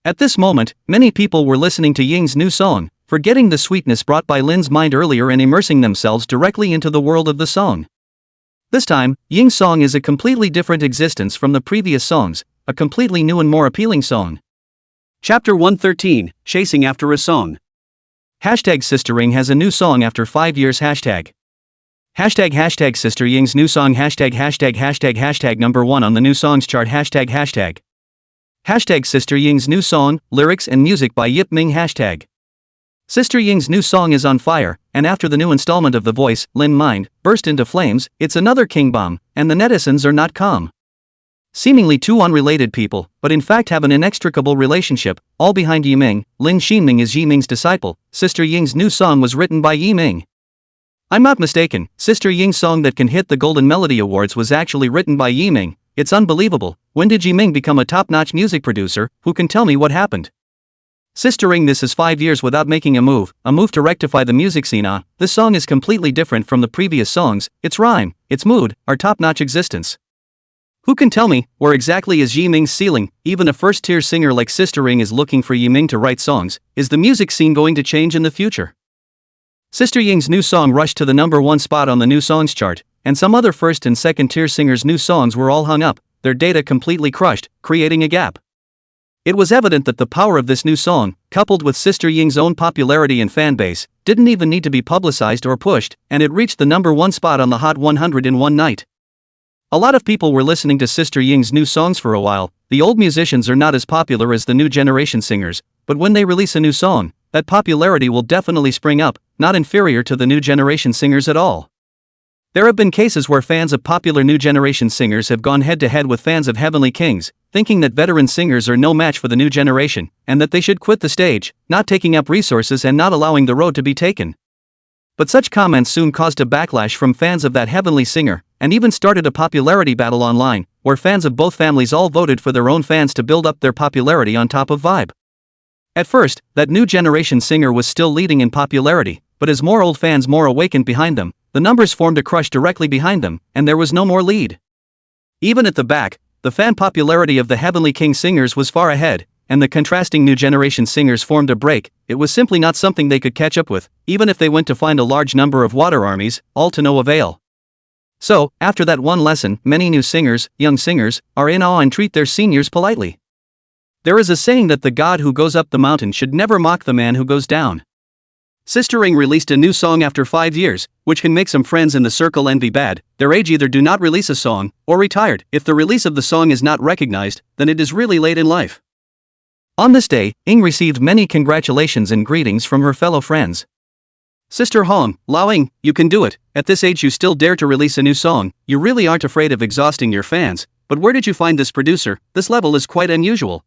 At this moment, many people were listening to Ying's new song, forgetting the sweetness brought by Lin's mind earlier and immersing themselves directly into the world of the song. This time, Ying's song is a completely different existence from the previous songs, a completely new and more appealing song. Chapter 113, Chasing After a Song. Hashtag Sister Ring has a new song after 5 years. Hashtag. Hashtag Sister Ying's new song hashtag number 1 on the new songs chart hashtag. Hashtag Sister Ying's new song, lyrics and music by Yip Ming hashtag. Sister Ying's new song is on fire, and after the new installment of The Voice, Lin Mind, burst into flames, it's another king bomb, and the netizens are not calm. Seemingly two unrelated people, but in fact have an inextricable relationship, all behind Yi Ming. Lin Xinming is Yi Ming's disciple. Sister Ying's new song was written by Yi Ming. I'm not mistaken, Sister Ying's song that can hit the Golden Melody Awards was actually written by Yi Ming. It's unbelievable. When did Yi Ming become a top-notch music producer? Who can tell me what happened? Sister Ying, this is 5 years without making a move to rectify the music scene. This song is completely different from the previous songs. Its rhyme, its mood, are top-notch existence. Who can tell me, where exactly is Yi Ming's ceiling? Even a first-tier singer like Sister Ying is looking for Yi Ming to write songs. Is the music scene going to change in the future? Sister Ying's new song rushed to the number 1 spot on the new songs chart, and some other first and second-tier singers' new songs were all hung up, their data completely crushed, creating a gap. It was evident that the power of this new song, coupled with Sister Ying's own popularity and fanbase, didn't even need to be publicized or pushed, and it reached the number 1 spot on the Hot 100 in one night. A lot of people were listening to Sister Ying's new songs for a while. The old musicians are not as popular as the new generation singers, but when they release a new song, that popularity will definitely spring up, not inferior to the new generation singers at all. There have been cases where fans of popular new generation singers have gone head-to-head with fans of Heavenly Kings, thinking that veteran singers are no match for the new generation, and that they should quit the stage, not taking up resources and not allowing the road to be taken. But such comments soon caused a backlash from fans of that heavenly singer, and even started a popularity battle online, where fans of both families all voted for their own fans to build up their popularity on top of Vibe. At first, that new generation singer was still leading in popularity, but as more old fans more awakened behind them, the numbers formed a crush directly behind them, and there was no more lead. Even at the back, the fan popularity of the Heavenly King singers was far ahead, and the contrasting new generation singers formed a break. It was simply not something they could catch up with, even if they went to find a large number of water armies, all to no avail. So, after that one lesson, many new singers, young singers, are in awe and treat their seniors politely. There is a saying that the god who goes up the mountain should never mock the man who goes down. Sister Ying released a new song after 5 years, which can make some friends in the circle envy bad. Their age either do not release a song, or retired. If the release of the song is not recognized, then it is really late in life. On this day, Ying received many congratulations and greetings from her fellow friends. Sister Hong, Lao Ying, you can do it. At this age you still dare to release a new song. You really aren't afraid of exhausting your fans. But where did you find this producer? This level is quite unusual.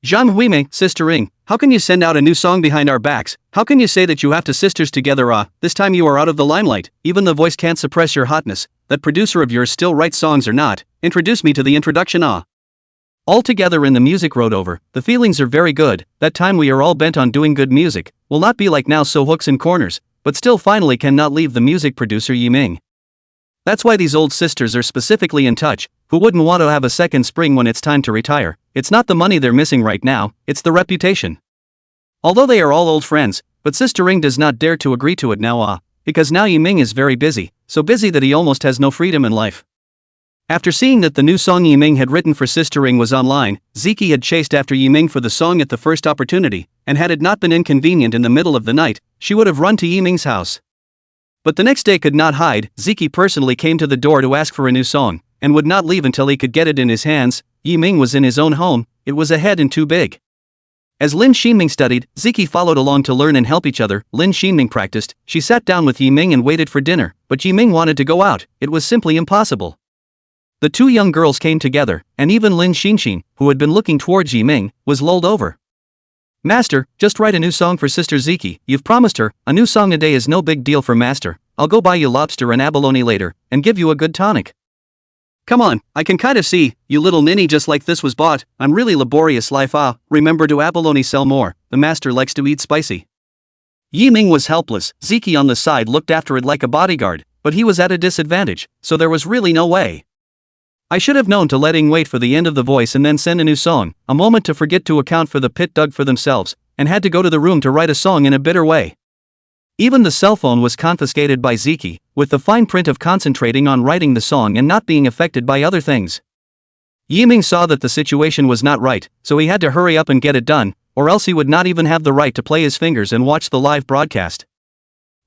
Zhang Huimei, Sister Ying, how can you send out a new song behind our backs? How can you say that you have to sisters together? This time you are out of the limelight. Even The Voice can't suppress your hotness. That producer of yours still writes songs or not? Introduce me to the introduction. All together in the music road over, the feelings are very good. That time we are all bent on doing good music, will not be like now so hooks and corners, but still finally cannot leave the music producer Yi Ming. That's why these old sisters are specifically in touch. Who wouldn't want to have a second spring when it's time to retire? It's not the money they're missing right now, it's the reputation. Although they are all old friends, but Sister Ying does not dare to agree to it now because now Yi Ming is very busy, so busy that he almost has no freedom in life. After seeing that the new song Yi Ming had written for Sister Ying was online, Ziki had chased after Yi Ming for the song at the first opportunity, and had it not been inconvenient in the middle of the night, she would have run to Yi Ming's house. But the next day could not hide. Ziki personally came to the door to ask for a new song, and would not leave until he could get it in his hands. Yi Ming was in his own home, it was ahead and too big. As Lin Xinming studied, Ziki followed along to learn and help each other. Lin Xinming practiced, she sat down with Yi Ming and waited for dinner, but Yi Ming wanted to go out, it was simply impossible. The two young girls came together, and even Lin Xinxin, who had been looking towards Yi Ming, was lulled over. Master, just write a new song for Sister Ziki. You've promised her. A new song a day is no big deal for Master. I'll go buy you lobster and abalone later, and give you a good tonic. Come on, I can kind of see, you little ninny, just like this was bought. I'm really laborious life. Remember, do abalone sell more? The master likes to eat spicy. Yi Ming was helpless. Ziki on the side looked after it like a bodyguard, but he was at a disadvantage, so there was really no way. I should have known to let Ying wait for the end of The Voice and then send a new song, a moment to forget to account for the pit dug for themselves, and had to go to the room to write a song in a bitter way. Even the cell phone was confiscated by Ziki, with the fine print of concentrating on writing the song and not being affected by other things. Yi Ming saw that the situation was not right, so he had to hurry up and get it done, or else he would not even have the right to play his fingers and watch the live broadcast.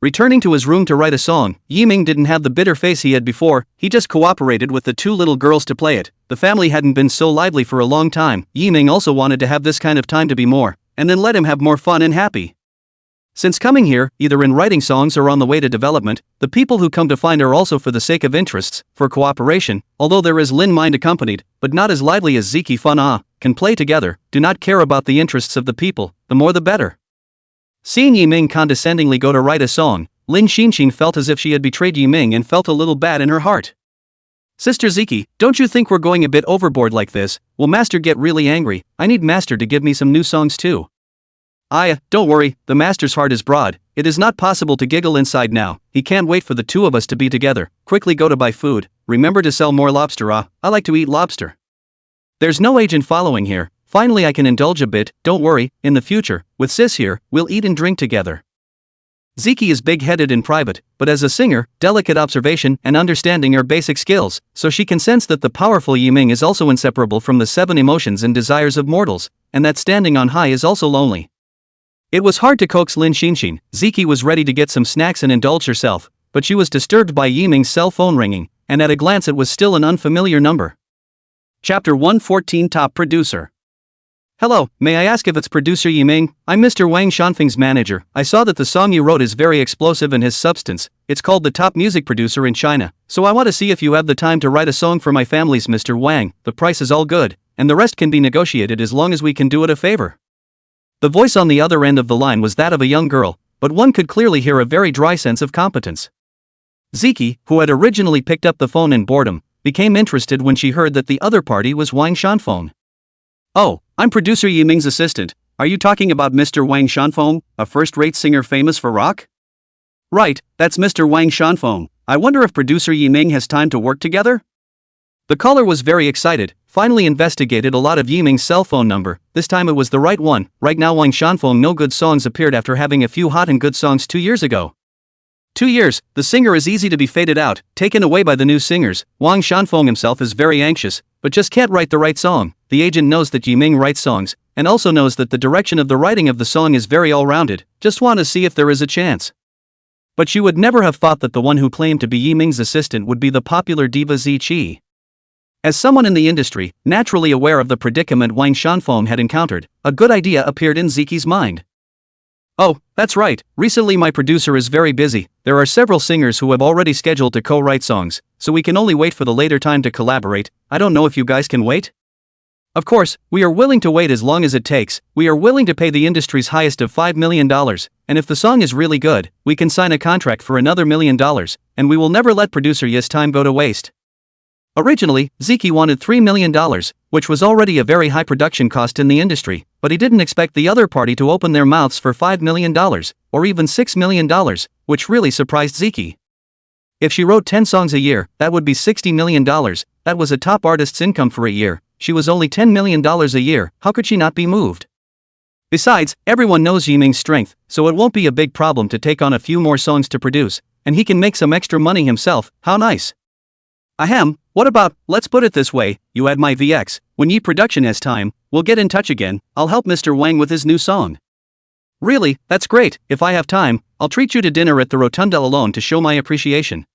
Returning to his room to write a song, Yiming didn't have the bitter face he had before, he just cooperated with the two little girls to play it. The family hadn't been so lively for a long time. Yiming also wanted to have this kind of time to be more, and then let him have more fun and happy. Since coming here, either in writing songs or on the way to development, the people who come to find are also for the sake of interests, for cooperation, although there is Lin Mind accompanied, but not as lively as Ziki Fun can play together, do not care about the interests of the people, the more the better. Seeing Yiming condescendingly go to write a song, Lin Xinxin felt as if she had betrayed Yiming and felt a little bad in her heart. Sister Ziki, don't you think we're going a bit overboard like this? Will Master get really angry? I need Master to give me some new songs too. Don't worry, the Master's heart is broad, it is not possible to giggle inside now, he can't wait for the two of us to be together, quickly go to buy food, remember to sell more lobster I like to eat lobster. There's no agent following here, finally I can indulge a bit, don't worry, in the future, with Sis here, we'll eat and drink together. Ziki is big-headed in private, but as a singer, delicate observation and understanding are basic skills, so she can sense that the powerful Yiming is also inseparable from the 7 emotions and desires of mortals, and that standing on high is also lonely. It was hard to coax Lin Xinxin. Ziki was ready to get some snacks and indulge herself, but she was disturbed by Yiming's cell phone ringing, and at a glance it was still an unfamiliar number. Chapter 114 Top Producer. Hello, may I ask if it's producer Yiming? I'm Mr. Wang Shanfeng's manager. I saw that the song you wrote is very explosive and has substance. It's called the top music producer in China, so I want to see if you have the time to write a song for my families, Mr. Wang. The price is all good, and the rest can be negotiated as long as we can do it a favor. The voice on the other end of the line was that of a young girl, but one could clearly hear a very dry sense of competence. Ziki, who had originally picked up the phone in boredom, became interested when she heard that the other party was Wang Shanfeng. Oh, I'm producer Yiming's assistant. Are you talking about Mr. Wang Shanfeng, a first-rate singer famous for rock? Right, that's Mr. Wang Shanfeng. I wonder if producer Yiming has time to work together? The caller was very excited, finally investigated a lot of Yiming's cell phone number, this time it was the right one. Right now Wang Shanfeng no good songs appeared after having a few hot and good songs 2 years ago. 2 years, the singer is easy to be faded out, taken away by the new singers. Wang Shanfeng himself is very anxious, but just can't write the right song. The agent knows that Yiming writes songs, and also knows that the direction of the writing of the song is very all-rounded, just want to see if there is a chance. But she would never have thought that the one who claimed to be Yiming's assistant would be the popular diva Ziqi. As someone in the industry, naturally aware of the predicament Wang Shanfeng had encountered, a good idea appeared in Ziki's mind. Oh, that's right, recently my producer is very busy, there are several singers who have already scheduled to co-write songs, so we can only wait for the later time to collaborate. I don't know if you guys can wait? Of course, we are willing to wait as long as it takes, we are willing to pay the industry's highest of $5 million, and if the song is really good, we can sign a contract for another $1 million, and we will never let producer Yi's time go to waste. Originally, Ziki wanted $3 million, which was already a very high production cost in the industry, but he didn't expect the other party to open their mouths for $5 million, or even $6 million, which really surprised Ziki. If she wrote 10 songs a year, that would be $60 million, that was a top artist's income for a year. She was only $10 million a year, how could she not be moved? Besides, everyone knows Yiming's strength, so it won't be a big problem to take on a few more songs to produce, and he can make some extra money himself. How nice. Ahem, what about, let's put it this way, you add my VX, when Yi production has time, we'll get in touch again, I'll help Mr. Wang with his new song. Really, that's great, if I have time, I'll treat you to dinner at the Rotunda alone to show my appreciation.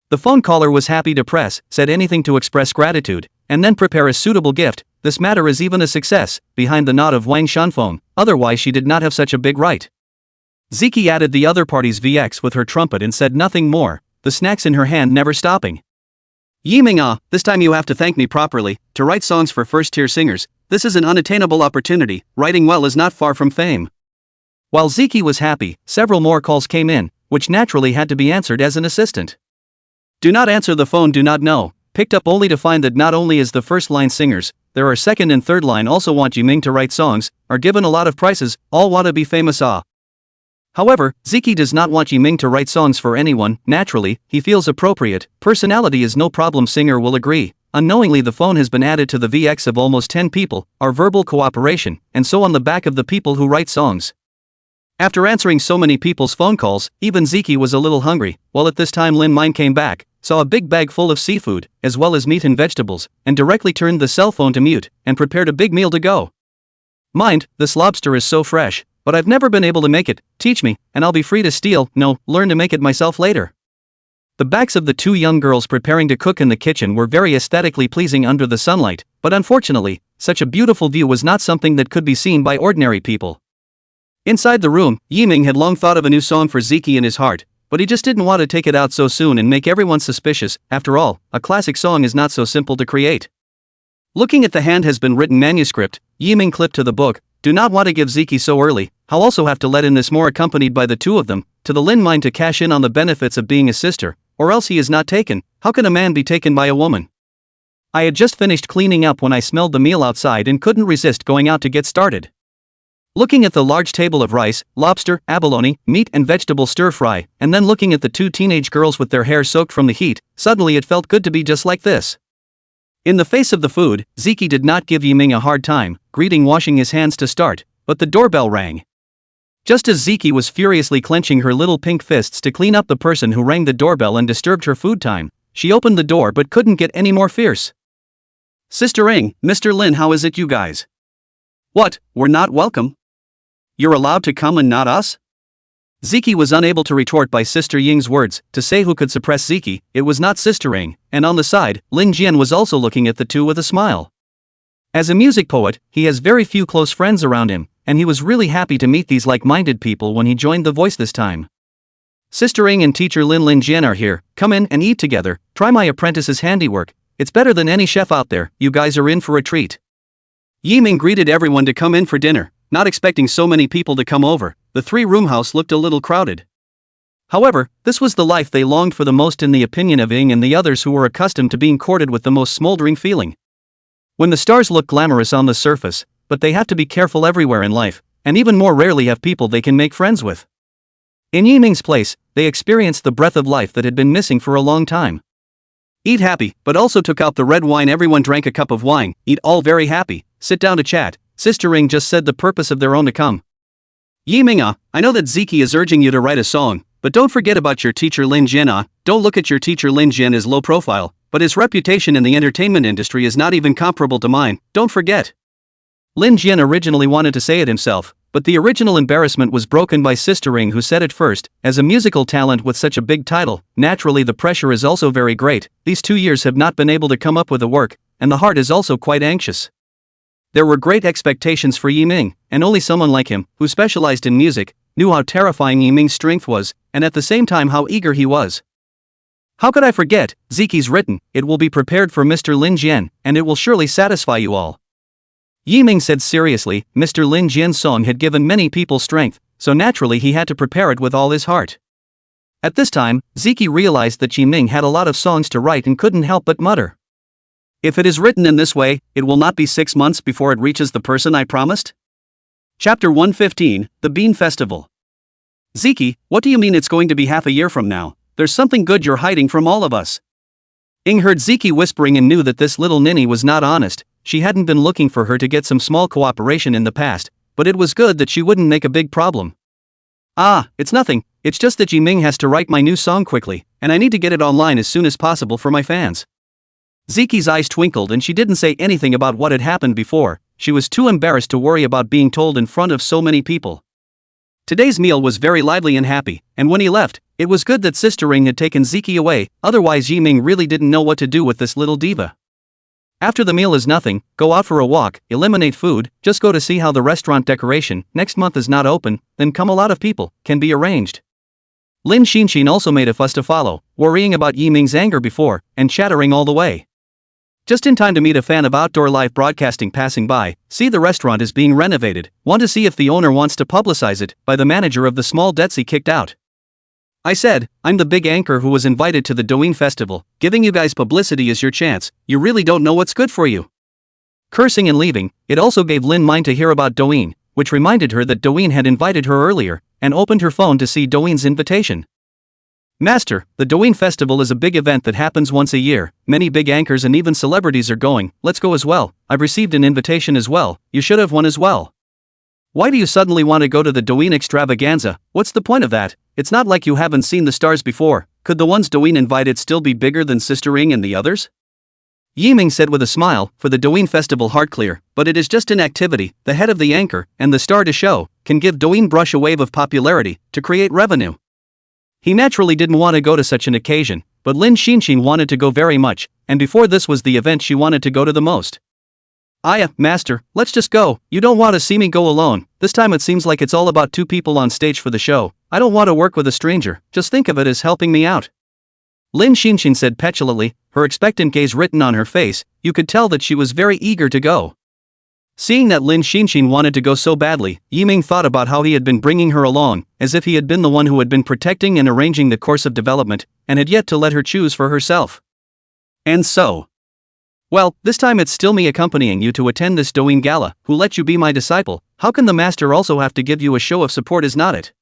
The phone caller was happy to press, said anything to express gratitude, and then prepare a suitable gift. This matter is even a success, behind the nod of Wang Shanfeng, otherwise she did not have such a big right. Ziki added the other party's VX with her trumpet and said nothing more, the snacks in her hand never stopping. Yiming, this time you have to thank me properly, to write songs for first-tier singers, this is an unattainable opportunity, writing well is not far from fame. While Ziki was happy, several more calls came in, which naturally had to be answered as an assistant. Do not answer the phone, do not know, picked up only to find that not only is the first-line singers, there are second and third line also want Yiming to write songs, are given a lot of prices, all want to be famous. However, Ziki does not want Yiming to write songs for anyone, naturally, he feels appropriate, personality is no problem, singer will agree. Unknowingly the phone has been added to the VX of almost 10 people, our verbal cooperation, and so on the back of the people who write songs. After answering so many people's phone calls, even Ziki was a little hungry, while at this time Lin Mine came back, saw a big bag full of seafood, as well as meat and vegetables, and directly turned the cell phone to mute, and prepared a big meal to go. Mind, this lobster is so fresh, but I've never been able to make it. Teach me, and I'll be free to steal, no, learn to make it myself later. The backs of the two young girls preparing to cook in the kitchen were very aesthetically pleasing under the sunlight, but unfortunately, such a beautiful view was not something that could be seen by ordinary people. Inside the room, Yiming had long thought of a new song for Ziki in his heart, but he just didn't want to take it out so soon and make everyone suspicious. After all, a classic song is not so simple to create. Looking at the hand has been written manuscript, Yiming clipped to the book. Do not want to give Ziki so early. I'll also have to let in this more accompanied by the two of them, to the Lin mind to cash in on the benefits of being a sister, or else he is not taken. How can a man be taken by a woman? I had just finished cleaning up when I smelled the meal outside and couldn't resist going out to get started. Looking at the large table of rice, lobster, abalone, meat and vegetable stir-fry, and then looking at the two teenage girls with their hair soaked from the heat, suddenly it felt good to be just like this. In the face of the food, Ziki did not give Yiming a hard time, greeting washing his hands to start, but the doorbell rang. Just as Ziki was furiously clenching her little pink fists to clean up the person who rang the doorbell and disturbed her food time, she opened the door but couldn't get any more fierce. Sister Ing, Mr. Lin, how is it you guys? What, we're not welcome? You're allowed to come and not us? Ziki was unable to retort by Sister Ying's words. To say who could suppress Ziki, it was not Sister Ing, and on the side, Lin Jian was also looking at the two with a smile. As a music poet, he has very few close friends around him, and he was really happy to meet these like-minded people when he joined The Voice this time. Sister Ing and teacher Lin Jian are here. Come in and eat together. Try my apprentice's handiwork. It's better than any chef out there. You guys are in for a treat. Yiming greeted everyone to come in for dinner, not expecting so many people to come over. The three-room house looked a little crowded. However, this was the life they longed for the most in the opinion of Ing and the others who were accustomed to being courted with the most smoldering feeling. When the stars look glamorous on the surface, but they have to be careful everywhere in life, and even more rarely have people they can make friends with. In Yiming's place, they experienced the breath of life that had been missing for a long time. Eat happy, but also took out the red wine. Everyone drank a cup of wine, eat all very happy, sit down to chat. Sister Ing just said the purpose of their own to come. Yiming, I know that Ziki is urging you to write a song, but don't forget about your teacher Lin Jian. Don't look at your teacher Lin Jian as low profile, but his reputation in the entertainment industry is not even comparable to mine, don't forget. Lin Jian originally wanted to say it himself, but the original embarrassment was broken by Sister Ing, who said it first. As a musical talent with such a big title, naturally the pressure is also very great. These 2 years have not been able to come up with the work, and the heart is also quite anxious. There were great expectations for Yiming, and only someone like him, who specialized in music, knew how terrifying Yiming's strength was, and at the same time how eager he was. How could I forget? Ziki's written, it will be prepared for Mr. Lin Jian, and it will surely satisfy you all. Yiming said seriously. Mr. Lin Jian's song had given many people strength, so naturally he had to prepare it with all his heart. At this time, Ziki realized that Yiming had a lot of songs to write and couldn't help but mutter. If it is written in this way, it will not be 6 months before it reaches the person I promised? Chapter 115, The Bean Festival. Ziki, what do you mean it's going to be half a year from now? There's something good you're hiding from all of us. Ing heard Ziki whispering and knew that this little ninny was not honest. She hadn't been looking for her to get some small cooperation in the past, but it was good that she wouldn't make a big problem. It's nothing, it's just that Yiming has to write my new song quickly, and I need to get it online as soon as possible for my fans. Ziki's eyes twinkled and she didn't say anything about what had happened before. She was too embarrassed to worry about being told in front of so many people. Today's meal was very lively and happy, and when he left, it was good that Sister Ing had taken Ziki away, otherwise Yiming really didn't know what to do with this little diva. After the meal is nothing, go out for a walk, eliminate food, just go to see how the restaurant decoration, next month is not open, then come a lot of people, can be arranged. Lin Xinshin also made a fuss to follow, worrying about Yiming's anger before, and chattering all the way. Just in time to meet a fan of outdoor live broadcasting passing by. See, the restaurant is being renovated, want to see if the owner wants to publicize it, by the manager of the small Detsy kicked out. I said, I'm the big anchor who was invited to the Douyin festival, giving you guys publicity is your chance, you really don't know what's good for you. Cursing and leaving, it also gave Lin mind to hear about Douyin, which reminded her that Douyin had invited her earlier, and opened her phone to see Douyin's invitation. Master, the Douyin festival is a big event that happens once a year, many big anchors and even celebrities are going, let's go as well, I've received an invitation as well, you should have one as well. Why do you suddenly want to go to the Douyin extravaganza? What's the point of that? It's not like you haven't seen the stars before. Could the ones Douyin invited still be bigger than Sister Ing and the others? Yiming said with a smile, for the Douyin festival heart clear, but it is just an activity, the head of the anchor, and the star to show, can give Douyin Brush a wave of popularity to create revenue. He naturally didn't want to go to such an occasion, but Lin Xinxin wanted to go very much, and before this was the event she wanted to go to the most. Master, let's just go. You don't want to see me go alone. This time it seems like it's all about two people on stage for the show. I don't want to work with a stranger, just think of it as helping me out. Lin Xinxin said petulantly, her expectant gaze written on her face. You could tell that she was very eager to go. Seeing that Lin Xinxin wanted to go so badly, Yiming thought about how he had been bringing her along, as if he had been the one who had been protecting and arranging the course of development, and had yet to let her choose for herself. And so, well, this time it's still me accompanying you to attend this Douyin gala. Who let you be my disciple? How can the master also have to give you a show of support? Is not it?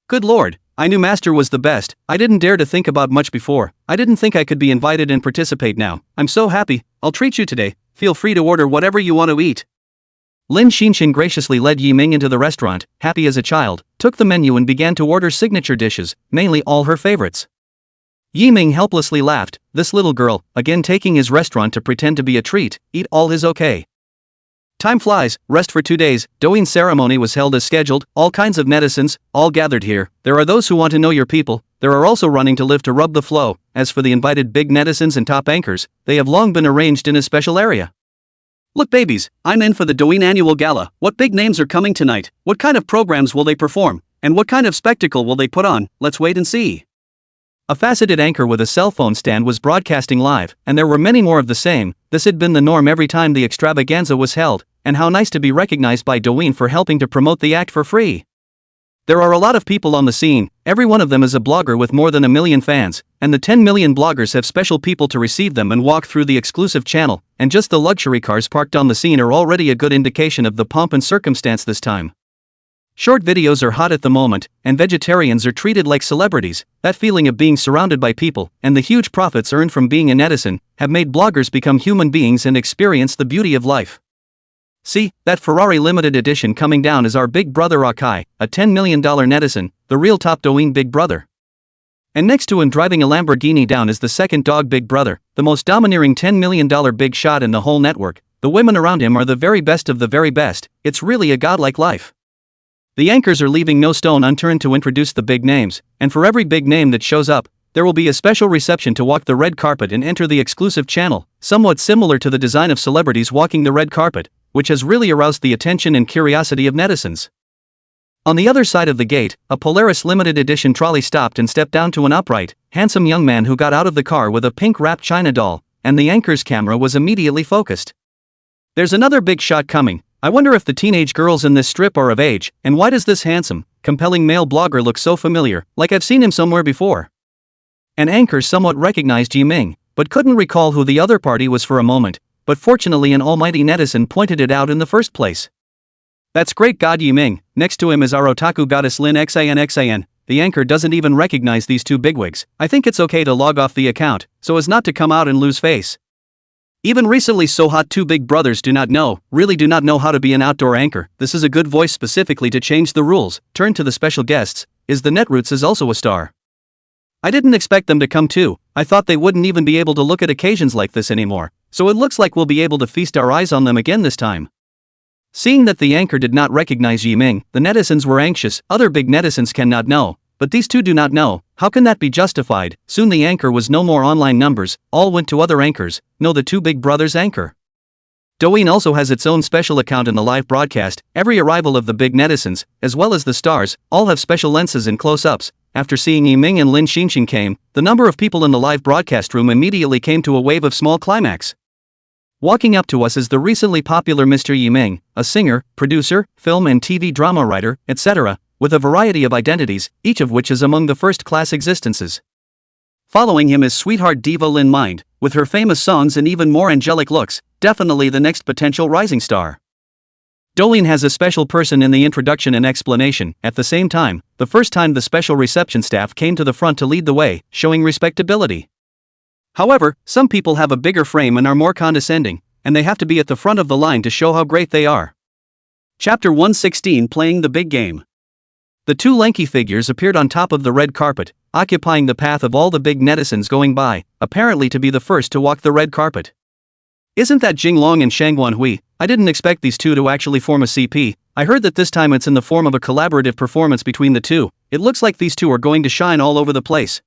Good lord, I knew master was the best. I didn't dare to think about much before. I didn't think I could be invited and participate now. I'm so happy. I'll treat you today. Feel free to order whatever you want to eat. Lin Xinxin graciously led Yiming into the restaurant, happy as a child, took the menu and began to order signature dishes, mainly all her favorites. Yiming helplessly laughed. This little girl, again taking his restaurant to pretend to be a treat. Eat all is okay. Time flies, rest for 2 days. Douyin ceremony was held as scheduled, all kinds of netizens, all gathered here. There are those who want to know your people, there are also running to live to rub the flow. As for the invited big netizens and top anchors, they have long been arranged in a special area. Look babies, I'm in for the Douyin annual gala. What big names are coming tonight? What kind of programs will they perform? And what kind of spectacle will they put on? Let's wait and see. A faceted anchor with a cell phone stand was broadcasting live, and there were many more of the same. This had been the norm every time the extravaganza was held, and how nice to be recognized by Douyin for helping to promote the act for free. There are a lot of people on the scene, every one of them is a blogger with more than 1 million fans, and the 10 million bloggers have special people to receive them and walk through the exclusive channel, and just the luxury cars parked on the scene are already a good indication of the pomp and circumstance this time. Short videos are hot at the moment, and vegetarians are treated like celebrities. That feeling of being surrounded by people, and the huge profits earned from being a netizen, have made bloggers become human beings and experience the beauty of life. See, that Ferrari limited edition coming down is our big brother Akai, a $10 million netizen, the real top Douyin big brother. And next to him driving a Lamborghini down is the second dog big brother, the most domineering $10 million big shot in the whole network. The women around him are the very best of the very best. It's really a godlike life. The anchors are leaving no stone unturned to introduce the big names, and for every big name that shows up, there will be a special reception to walk the red carpet and enter the exclusive channel, somewhat similar to the design of celebrities walking the red carpet, which has really aroused the attention and curiosity of netizens. On the other side of the gate, a Polaris limited edition trolley stopped and stepped down to an upright, handsome young man who got out of the car with a pink-wrapped china doll, and the anchor's camera was immediately focused. There's another big shot coming. I wonder if the teenage girls in this strip are of age, and why does this handsome, compelling male blogger look so familiar, like I've seen him somewhere before? An anchor somewhat recognized Yiming, but couldn't recall who the other party was for a moment, but fortunately an almighty netizen pointed it out in the first place. That's great God Yiming. Next to him is our otaku goddess Lin Xan. The anchor doesn't even recognize these two bigwigs. I think it's okay to log off the account, so as not to come out and lose face. Even recently so hot two big brothers really do not know how to be an outdoor anchor. This is a good voice specifically to change the rules. Turn to the special guests. Is the Netroots is also a star. I didn't expect them to come too. I thought they wouldn't even be able to look at occasions like this anymore. So it looks like we'll be able to feast our eyes on them again this time. Seeing that the anchor did not recognize Yiming, the netizens were anxious. Other big netizens cannot know, but these two do not know. How can that be justified? Soon the anchor was no more online numbers, all went to other anchors. No, the two big brothers anchor. Douyin also has its own special account in the live broadcast. Every arrival of the big netizens, as well as the stars, all have special lenses and close-ups. After seeing Yiming and Lin Xinxin came, the number of people in the live broadcast room immediately came to a wave of small climax. Walking up to us is the recently popular Mr. Yiming, a singer, producer, film and TV drama writer, etc., with a variety of identities, each of which is among the first-class existences. Following him is sweetheart diva Lin Mind, with her famous songs and even more angelic looks, definitely the next potential rising star. Douyin has a special person in the introduction and explanation. At the same time, the first time the special reception staff came to the front to lead the way, showing respectability. However, some people have a bigger frame and are more condescending, and they have to be at the front of the line to show how great they are. Chapter 116 Playing the Big Game. The two lanky figures appeared on top of the red carpet, occupying the path of all the big netizens going by, apparently to be the first to walk the red carpet. Isn't that Jinglong and Shangguan Hui? I didn't expect these two to actually form a CP. I heard that this time it's in the form of a collaborative performance between the two. It looks like these two are going to shine all over the place.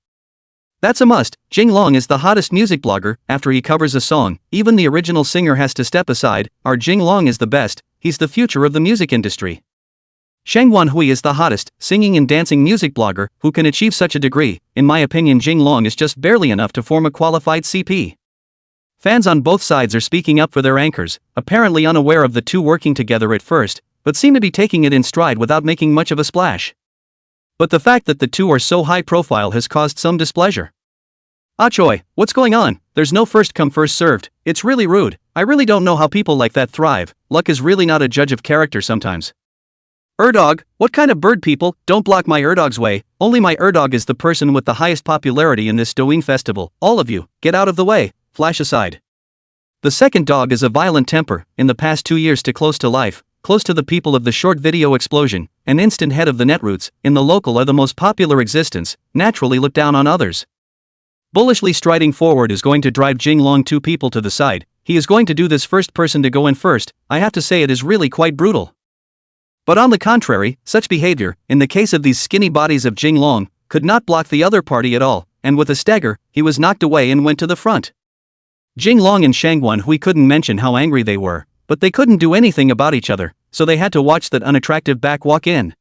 That's a must. Jinglong is the hottest music blogger. After he covers a song, even the original singer has to step aside. Our Jinglong is the best, he's the future of the music industry. Shangwan Hui is the hottest, singing and dancing music blogger, who can achieve such a degree. In my opinion, Jinglong is just barely enough to form a qualified CP. Fans on both sides are speaking up for their anchors, apparently unaware of the two working together at first, but seem to be taking it in stride without making much of a splash. But the fact that the two are so high profile has caused some displeasure. Ah Choi, what's going on? There's no first come first served. It's really rude. I really don't know how people like that thrive. Luck is really not a judge of character sometimes. Erdog, what kind of bird people? Don't block my Erdog's way. Only my Erdog is the person with the highest popularity in this Douyin festival. All of you, get out of the way. Flash aside. The second dog is a violent temper. In the past 2 years to close to life, close to the people of the short video explosion, an instant head of the netroots, in the local are the most popular existence, naturally look down on others. Bullishly striding forward is going to drive Jinglong two people to the side. He is going to do this first person to go in first. I have to say it is really quite brutal. But on the contrary, such behavior, in the case of these skinny bodies of Jinglong, could not block the other party at all, and with a stagger, he was knocked away and went to the front. Jinglong and Shangwan Hui couldn't mention how angry they were, but they couldn't do anything about each other, so they had to watch that unattractive back walk in.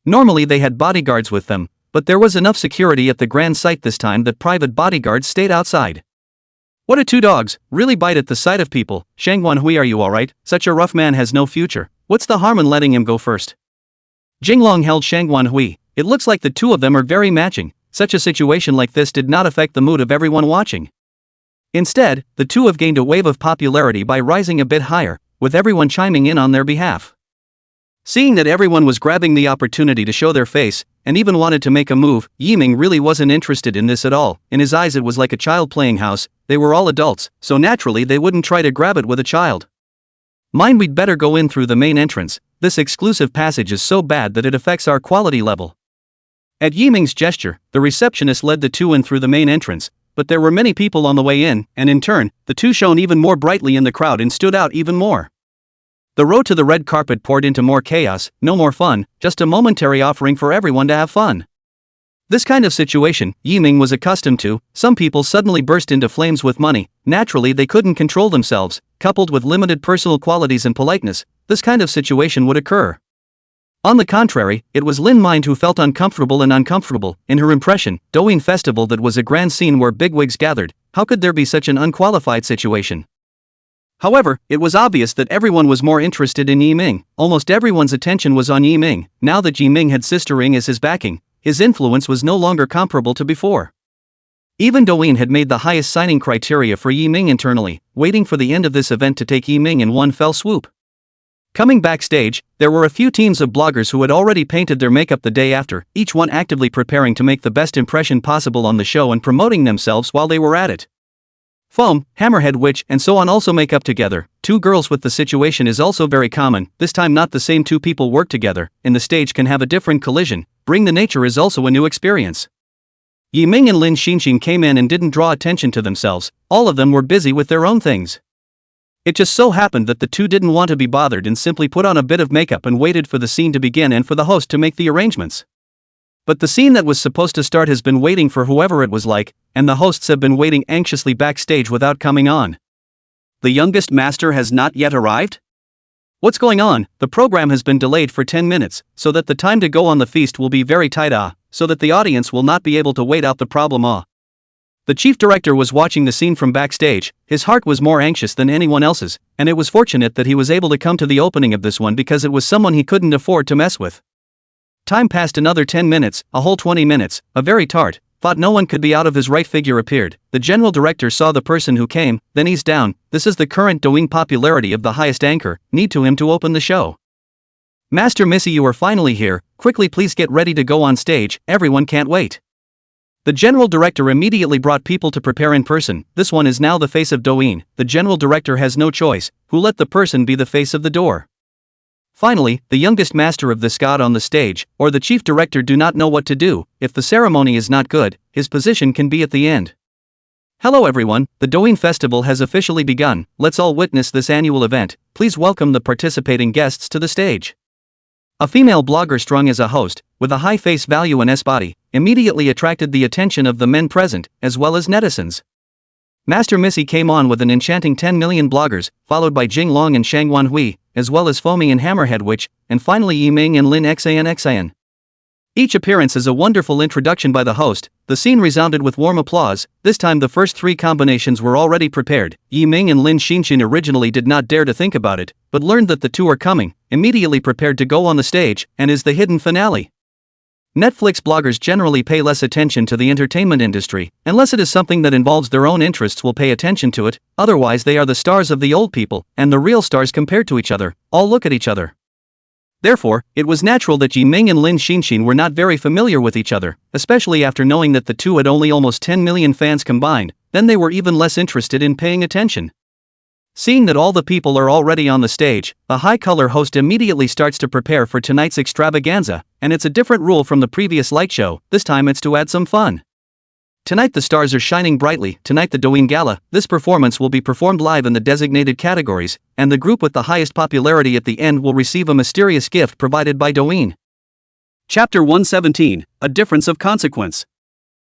Normally they had bodyguards with them, but there was enough security at the grand site this time that private bodyguards stayed outside. What are two dogs, really bite at the sight of people. Shangwan Hui, are you alright? Such a rough man has no future. What's the harm in letting him go first? Jinglong held Shangwan Hui. It looks like the two of them are very matching. Such a situation like this did not affect the mood of everyone watching. Instead, the two have gained a wave of popularity by rising a bit higher, with everyone chiming in on their behalf. Seeing that everyone was grabbing the opportunity to show their face, and even wanted to make a move, Yiming really wasn't interested in this at all. In his eyes it was like a child playing house. They were all adults, so naturally they wouldn't try to grab it with a child. Mind, we'd better go in through the main entrance. This exclusive passage is so bad that it affects our quality level. At Yiming's gesture, the receptionist led the two in through the main entrance, but there were many people on the way in, and in turn, the two shone even more brightly in the crowd and stood out even more. The road to the red carpet poured into more chaos, no more fun, just a momentary offering for everyone to have fun. This kind of situation, Yiming was accustomed to. Some people suddenly burst into flames with money. Naturally they couldn't control themselves, coupled with limited personal qualities and politeness, this kind of situation would occur. On the contrary, it was Lin Mind who felt uncomfortable and uncomfortable. In her impression, Douyin festival that was a grand scene where bigwigs gathered, how could there be such an unqualified situation? However, it was obvious that everyone was more interested in Yiming. Almost everyone's attention was on Yiming. Now that Yiming had Sister Ring as his backing, his influence was no longer comparable to before. Even Douyin had made the highest signing criteria for Yiming internally, waiting for the end of this event to take Yiming in one fell swoop. Coming backstage, there were a few teams of bloggers who had already painted their makeup the day after, each one actively preparing to make the best impression possible on the show and promoting themselves while they were at it. Foam, Hammerhead Witch and so on also make up together. Two girls with the situation is also very common. This time not the same two people work together, in the stage can have a different collision. Bring the nature is also a new experience. Yiming and Lin Xinxin came in and didn't draw attention to themselves. All of them were busy with their own things. It just so happened that the two didn't want to be bothered and simply put on a bit of makeup and waited for the scene to begin and for the host to make the arrangements. But the scene that was supposed to start has been waiting for whoever it was like, and the hosts have been waiting anxiously backstage without coming on. The youngest master has not yet arrived? What's going on? The program has been delayed for 10 minutes, so that the time to go on the feast will be very tight so that the audience will not be able to wait out the problem The chief director was watching the scene from backstage. His heart was more anxious than anyone else's, and it was fortunate that he was able to come to the opening of this one because it was someone he couldn't afford to mess with. Time passed another 10 minutes, a whole 20 minutes, a very tart, thought no one could be out of his right figure appeared. The general director saw the person who came, then eased down. This is the current Douyin popularity of the highest anchor, need to him to open the show. Master Missy, you are finally here, quickly please get ready to go on stage, everyone can't wait. The general director immediately brought people to prepare in person. This one is now the face of Douyin. The general director has no choice, who let the person be the face of the door. Finally, the youngest master of this god on the stage, or the chief director do not know what to do. If the ceremony is not good, his position can be at the end. Hello everyone, the Douyin festival has officially begun. Let's all witness this annual event. Please welcome the participating guests to the stage. A female blogger strung as a host, with a high face value and S-body, immediately attracted the attention of the men present, as well as netizens. Master Missy came on with an enchanting 10 million bloggers, followed by Jing Long and Shang Wanhui, as well as Foamy and Hammerhead Witch, and finally Yiming and Lin Xian. Each appearance is a wonderful introduction by the host. The scene resounded with warm applause. This time the first three combinations were already prepared. Yiming and Lin Xian originally did not dare to think about it, but learned that the two are coming, immediately prepared to go on the stage, and is the hidden finale. Netflix bloggers generally pay less attention to the entertainment industry, unless it is something that involves their own interests will pay attention to it, otherwise they are the stars of the old people, and the real stars compared to each other, all look at each other. Therefore, it was natural that Yiming and Lin Xian were not very familiar with each other, especially after knowing that the two had only almost 10 million fans combined, then they were even less interested in paying attention. Seeing that all the people are already on the stage, the high-color host immediately starts to prepare for tonight's extravaganza, and it's a different rule from the previous light show. This time it's to add some fun. Tonight the stars are shining brightly. Tonight the Douyin Gala. This performance will be performed live in the designated categories, and the group with the highest popularity at the end will receive a mysterious gift provided by Douyin. Chapter 117, A Difference of Consequence.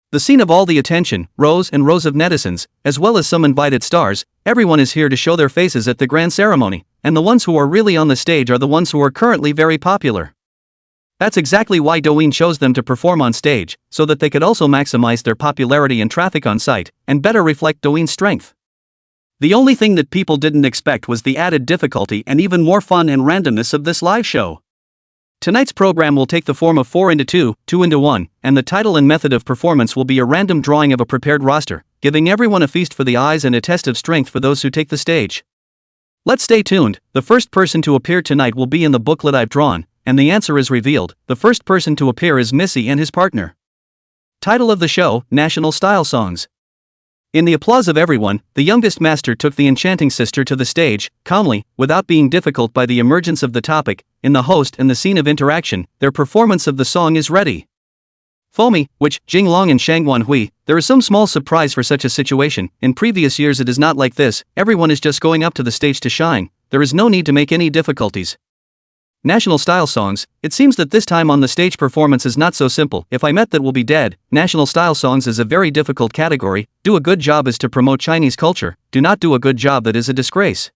The scene of all the attention, rows and rows of netizens, as well as some invited stars. Everyone is here to show their faces at the grand ceremony, and the ones who are really on the stage are the ones who are currently very popular. That's exactly why Douyin chose them to perform on stage, so that they could also maximize their popularity and traffic on site, and better reflect Douyin's strength. The only thing that people didn't expect was the added difficulty and even more fun and randomness of this live show. Tonight's program will take the form of 4x2, 2x1, and the title and method of performance will be a random drawing of a prepared roster, giving everyone a feast for the eyes and a test of strength for those who take the stage. Let's stay tuned. The first person to appear tonight will be in the booklet I've drawn, and the answer is revealed. The first person to appear is Missy and his partner. Title of the show, National Style Songs. In the applause of everyone, the youngest master took the enchanting sister to the stage, calmly, without being difficult by the emergence of the topic, in the host and the scene of interaction. Their performance of the song is ready. Foamy, Witch, Jing Long and Shang Wanhui. There is some small surprise for such a situation. In previous years it is not like this. Everyone is just going up to the stage to shine. There is no need to make any difficulties. National Style Songs. It seems that this time on the stage performance is not so simple. If I met that will be dead. National Style Songs is a very difficult category. Do a good job is to promote Chinese culture. Do not do a good job, that is a disgrace.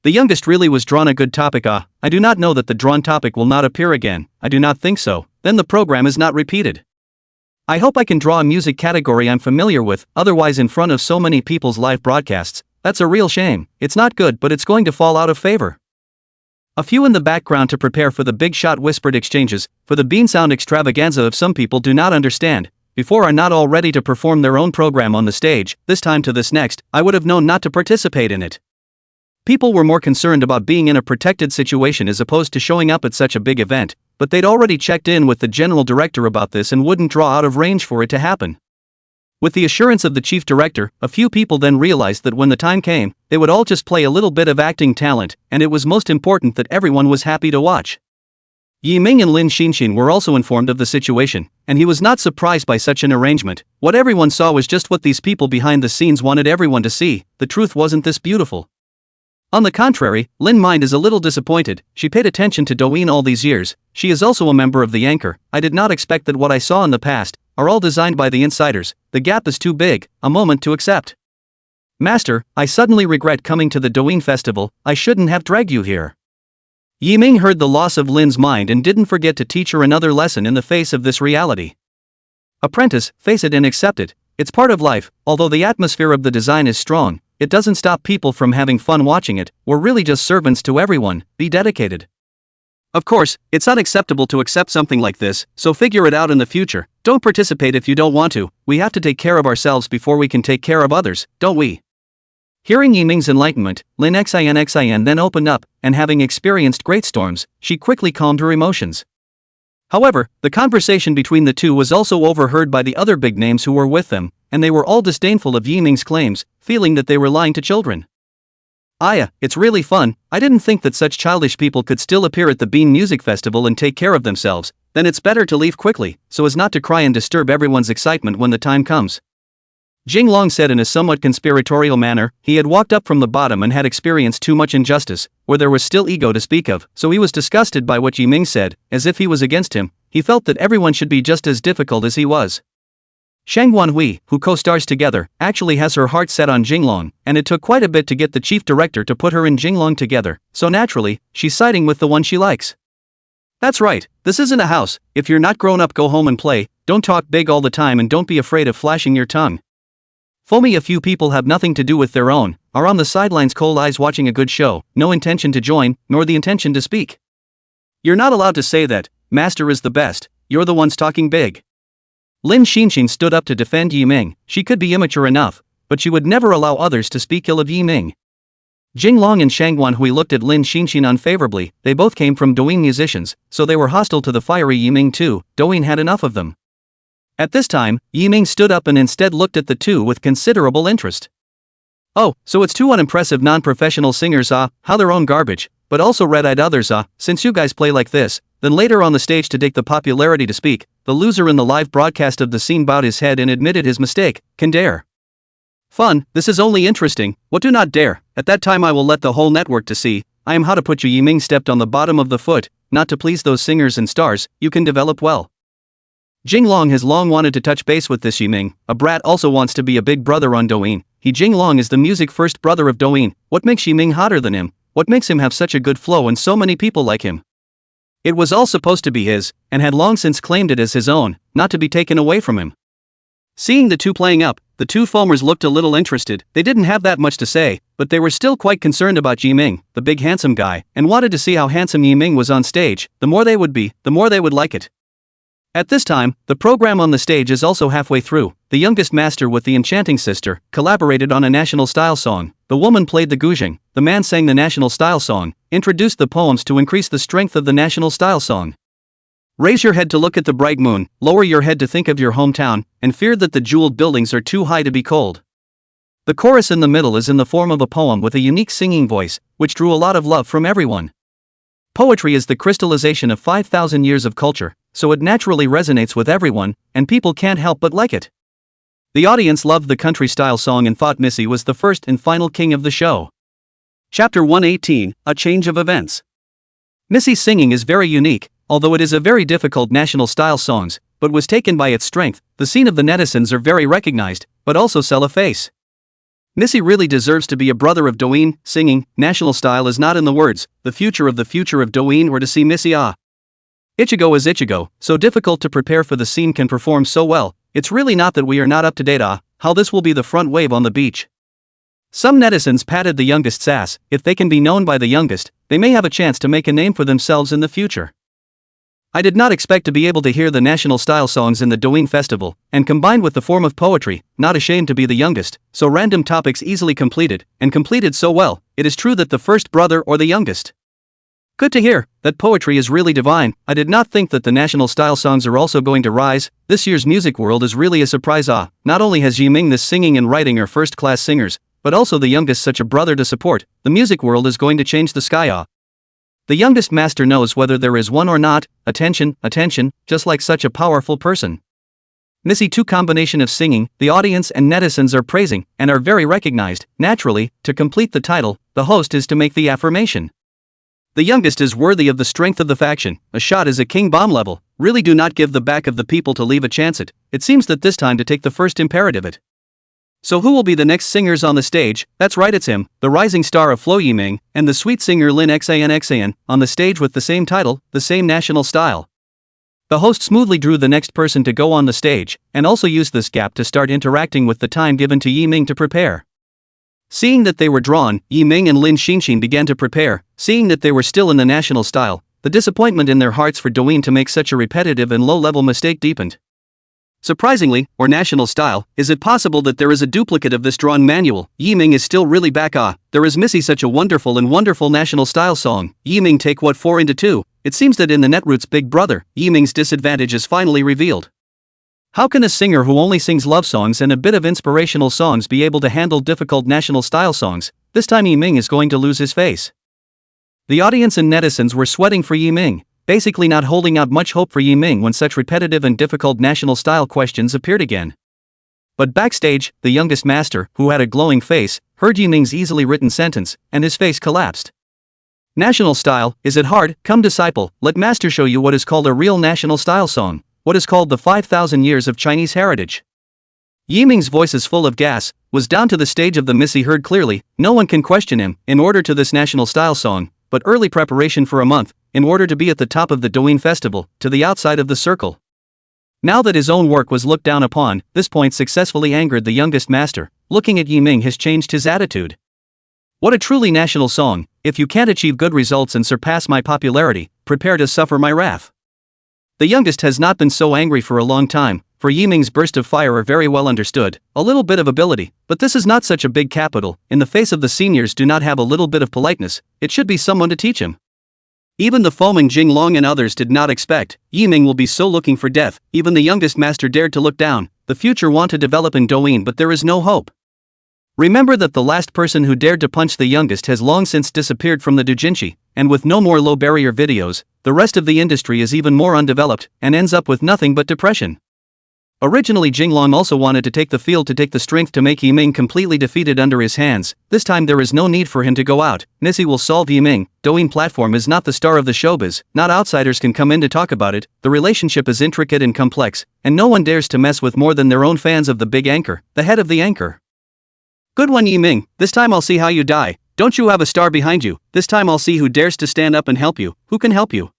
The youngest really was drawn a good topic. I do not know that the drawn topic will not appear again. I do not think so. Then the program is not repeated. I hope I can draw a music category I'm familiar with, otherwise in front of so many people's live broadcasts. That's a real shame. It's not good, but it's going to fall out of favor. A few in the background to prepare for the big shot whispered exchanges, for the bean sound extravaganza of some people do not understand, before are not all ready to perform their own program on the stage. This time to this next, I would have known not to participate in it. People were more concerned about being in a protected situation as opposed to showing up at such a big event, but they'd already checked in with the general director about this and wouldn't draw out of range for it to happen. With the assurance of the chief director, a few people then realized that when the time came, they would all just play a little bit of acting talent, and it was most important that everyone was happy to watch. Yiming and Lin Xian were also informed of the situation, and he was not surprised by such an arrangement. What everyone saw was just what these people behind the scenes wanted everyone to see. The truth wasn't this beautiful. On the contrary, Lin Mind is a little disappointed. She paid attention to Douyin all these years. She is also a member of the Anchor. I did not expect that what I saw in the past are all designed by the insiders. The gap is too big. A moment to accept. Master, I suddenly regret coming to the Douyin festival. I shouldn't have dragged you here. Yiming heard the loss of Lin's mind and didn't forget to teach her another lesson in the face of this reality. Apprentice, face it and accept it. It's part of life. Although the atmosphere of the design is strong, it doesn't stop people from having fun watching it. We're really just servants to everyone. Be dedicated. Of course, it's unacceptable to accept something like this, so figure it out in the future. Don't participate if you don't want to. We have to take care of ourselves before we can take care of others, don't we? Hearing Yiming's enlightenment, Lin Xian then opened up, and having experienced great storms, she quickly calmed her emotions. However, the conversation between the two was also overheard by the other big names who were with them, and they were all disdainful of Yiming's claims, feeling that they were lying to children. Aya, it's really fun. I didn't think that such childish people could still appear at the Bean Music Festival and take care of themselves. Then it's better to leave quickly, so as not to cry and disturb everyone's excitement when the time comes. Jinglong said in a somewhat conspiratorial manner. He had walked up from the bottom and had experienced too much injustice, where there was still ego to speak of, so he was disgusted by what Yiming said, as if he was against him. He felt that everyone should be just as difficult as he was. Shang Wanhui, who co-stars together, actually has her heart set on Jinglong, and it took quite a bit to get the chief director to put her and Jinglong together, so naturally, she's siding with the one she likes. That's right, this isn't a house. If you're not grown up, go home and play, don't talk big all the time and don't be afraid of flashing your tongue. Foamy. A few people have nothing to do with their own, are on the sidelines, cold eyes watching a good show, no intention to join, nor the intention to speak. You're not allowed to say that, master is the best, you're the ones talking big. Lin Xinxin stood up to defend Yiming. She could be immature enough, but she would never allow others to speak ill of Yiming. Jinglong and Shang Wanhui looked at Lin Xinxin unfavorably. They both came from Douyin musicians, so they were hostile to the fiery Yiming too. Douyin had enough of them. At this time, Yiming stood up and instead looked at the two with considerable interest. Oh, so it's two unimpressive non-professional singers, how their own garbage, but also red-eyed others, since you guys play like this. Then later on the stage, to take the popularity to speak, the loser in the live broadcast of the scene bowed his head and admitted his mistake. Can dare. Fun, this is only interesting. What do not dare? At that time I will let the whole network to see. I am how to put you. Yiming stepped on the bottom of the foot, not to please those singers and stars. You can develop well. Jinglong has long wanted to touch base with this Yiming. A brat also wants to be a big brother on Douyin. Jinglong is the music first brother of Douyin. What makes Yiming hotter than him? What makes him have such a good flow and so many people like him? It was all supposed to be his, and had long since claimed it as his own, not to be taken away from him. Seeing the two playing up, the two foamers looked a little interested. They didn't have that much to say, but they were still quite concerned about Yiming, the big handsome guy, and wanted to see how handsome Yiming was on stage. The more they would be, the more they would like it. At this time, the program on the stage is also halfway through. The youngest master with the enchanting sister collaborated on a national style song. The woman played the guzheng, the man sang the national style song, introduced the poems to increase the strength of the national style song. Raise your head to look at the bright moon, lower your head to think of your hometown, and fear that the jeweled buildings are too high to be cold. The chorus in the middle is in the form of a poem with a unique singing voice, which drew a lot of love from everyone. Poetry is the crystallization of 5,000 years of culture, so it naturally resonates with everyone, and people can't help but like it. The audience loved the country-style song and thought Missy was the first and final king of the show. Chapter 118, A Change of Events. Missy's singing is very unique, although it is a very difficult national-style songs, but was taken by its strength. The scene of the netizens are very recognized, but also sell a face. Missy really deserves to be a brother of Douyin. Singing, national style is not in the words. The future of Douyin were to see Missy Ichigo is Ichigo, so difficult to prepare for the scene can perform so well. It's really not that we are not up to date how this will be the front wave on the beach. Some netizens patted the youngest's ass. If they can be known by the youngest, they may have a chance to make a name for themselves in the future. I did not expect to be able to hear the national style songs in the Douyin festival, and combined with the form of poetry, not ashamed to be the youngest, so random topics easily completed, and completed so well. It is true that the first brother or the youngest. Good to hear, that poetry is really divine. I did not think that the national style songs are also going to rise. This year's music world is really a surprise. Not only has Yiming this singing and writing are first-class singers, but also the youngest such a brother to support. The music world is going to change the sky. The youngest master knows whether there is one or not. Attention, attention, just like such a powerful person. Missy 2 combination of singing, the audience and netizens are praising, and are very recognized. Naturally, to complete the title, the host is to make the affirmation. The youngest is worthy of the strength of the faction. A shot is a king bomb level. Really do not give the back of the people to leave a chance it. It seems that this time to take the first imperative it. So who will be the next singers on the stage? That's right, it's him, the rising star of Flow Yiming, and the sweet singer Lin Xan, on the stage with the same title, the same national style. The host smoothly drew the next person to go on the stage, and also used this gap to start interacting with the time given to Yiming to prepare. Seeing that they were drawn, Yiming and Lin Xinxin began to prepare. Seeing that they were still in the national style, the disappointment in their hearts for Douyin to make such a repetitive and low-level mistake deepened. Surprisingly, or national style, is it possible that there is a duplicate of this drawn manual? Yiming is still really back. There is Missy such a wonderful national style song. Yiming take what 4 into 2. It seems that in the Netroot's big brother, Yiming's disadvantage is finally revealed. How can a singer who only sings love songs and a bit of inspirational songs be able to handle difficult national style songs? This time Yiming is going to lose his face. The audience and netizens were sweating for Yiming, basically not holding out much hope for Yiming when such repetitive and difficult national style questions appeared again. But backstage, the youngest master, who had a glowing face, heard Yiming's easily written sentence, and his face collapsed. National style, is it hard? Come disciple, let master show you what is called a real national style song, what is called the 5,000 years of Chinese heritage. Yiming's voice is full of gas, was down to the stage of the miss. He heard clearly, no one can question him, in order to this national style song, but early preparation for a month, in order to be at the top of the Douyin festival, to the outside of the circle. Now that his own work was looked down upon, this point successfully angered the youngest master. Looking at Yiming has changed his attitude. What a truly national song, if you can't achieve good results and surpass my popularity, prepare to suffer my wrath. The youngest has not been so angry for a long time, for Yiming's burst of fire are very well understood, a little bit of ability, but this is not such a big capital, in the face of the seniors do not have a little bit of politeness, it should be someone to teach him. Even the foaming Jinglong and others did not expect, Yiming will be so looking for death, even the youngest master dared to look down, the future want to develop in Douyin but there is no hope. Remember that the last person who dared to punch the youngest has long since disappeared from the doujinshi, and with no more low barrier videos, the rest of the industry is even more undeveloped, and ends up with nothing but depression. Originally Jinglong also wanted to take the field to take the strength to make Yiming completely defeated under his hands. This time there is no need for him to go out, Nissi will solve Yiming. Douyin platform is not the star of the showbiz, not outsiders can come in to talk about it, the relationship is intricate and complex, and no one dares to mess with more than their own fans of the big anchor, the head of the anchor. Good one Yiming, this time I'll see how you die, don't you have a star behind you, this time I'll see who dares to stand up and help you, who can help you.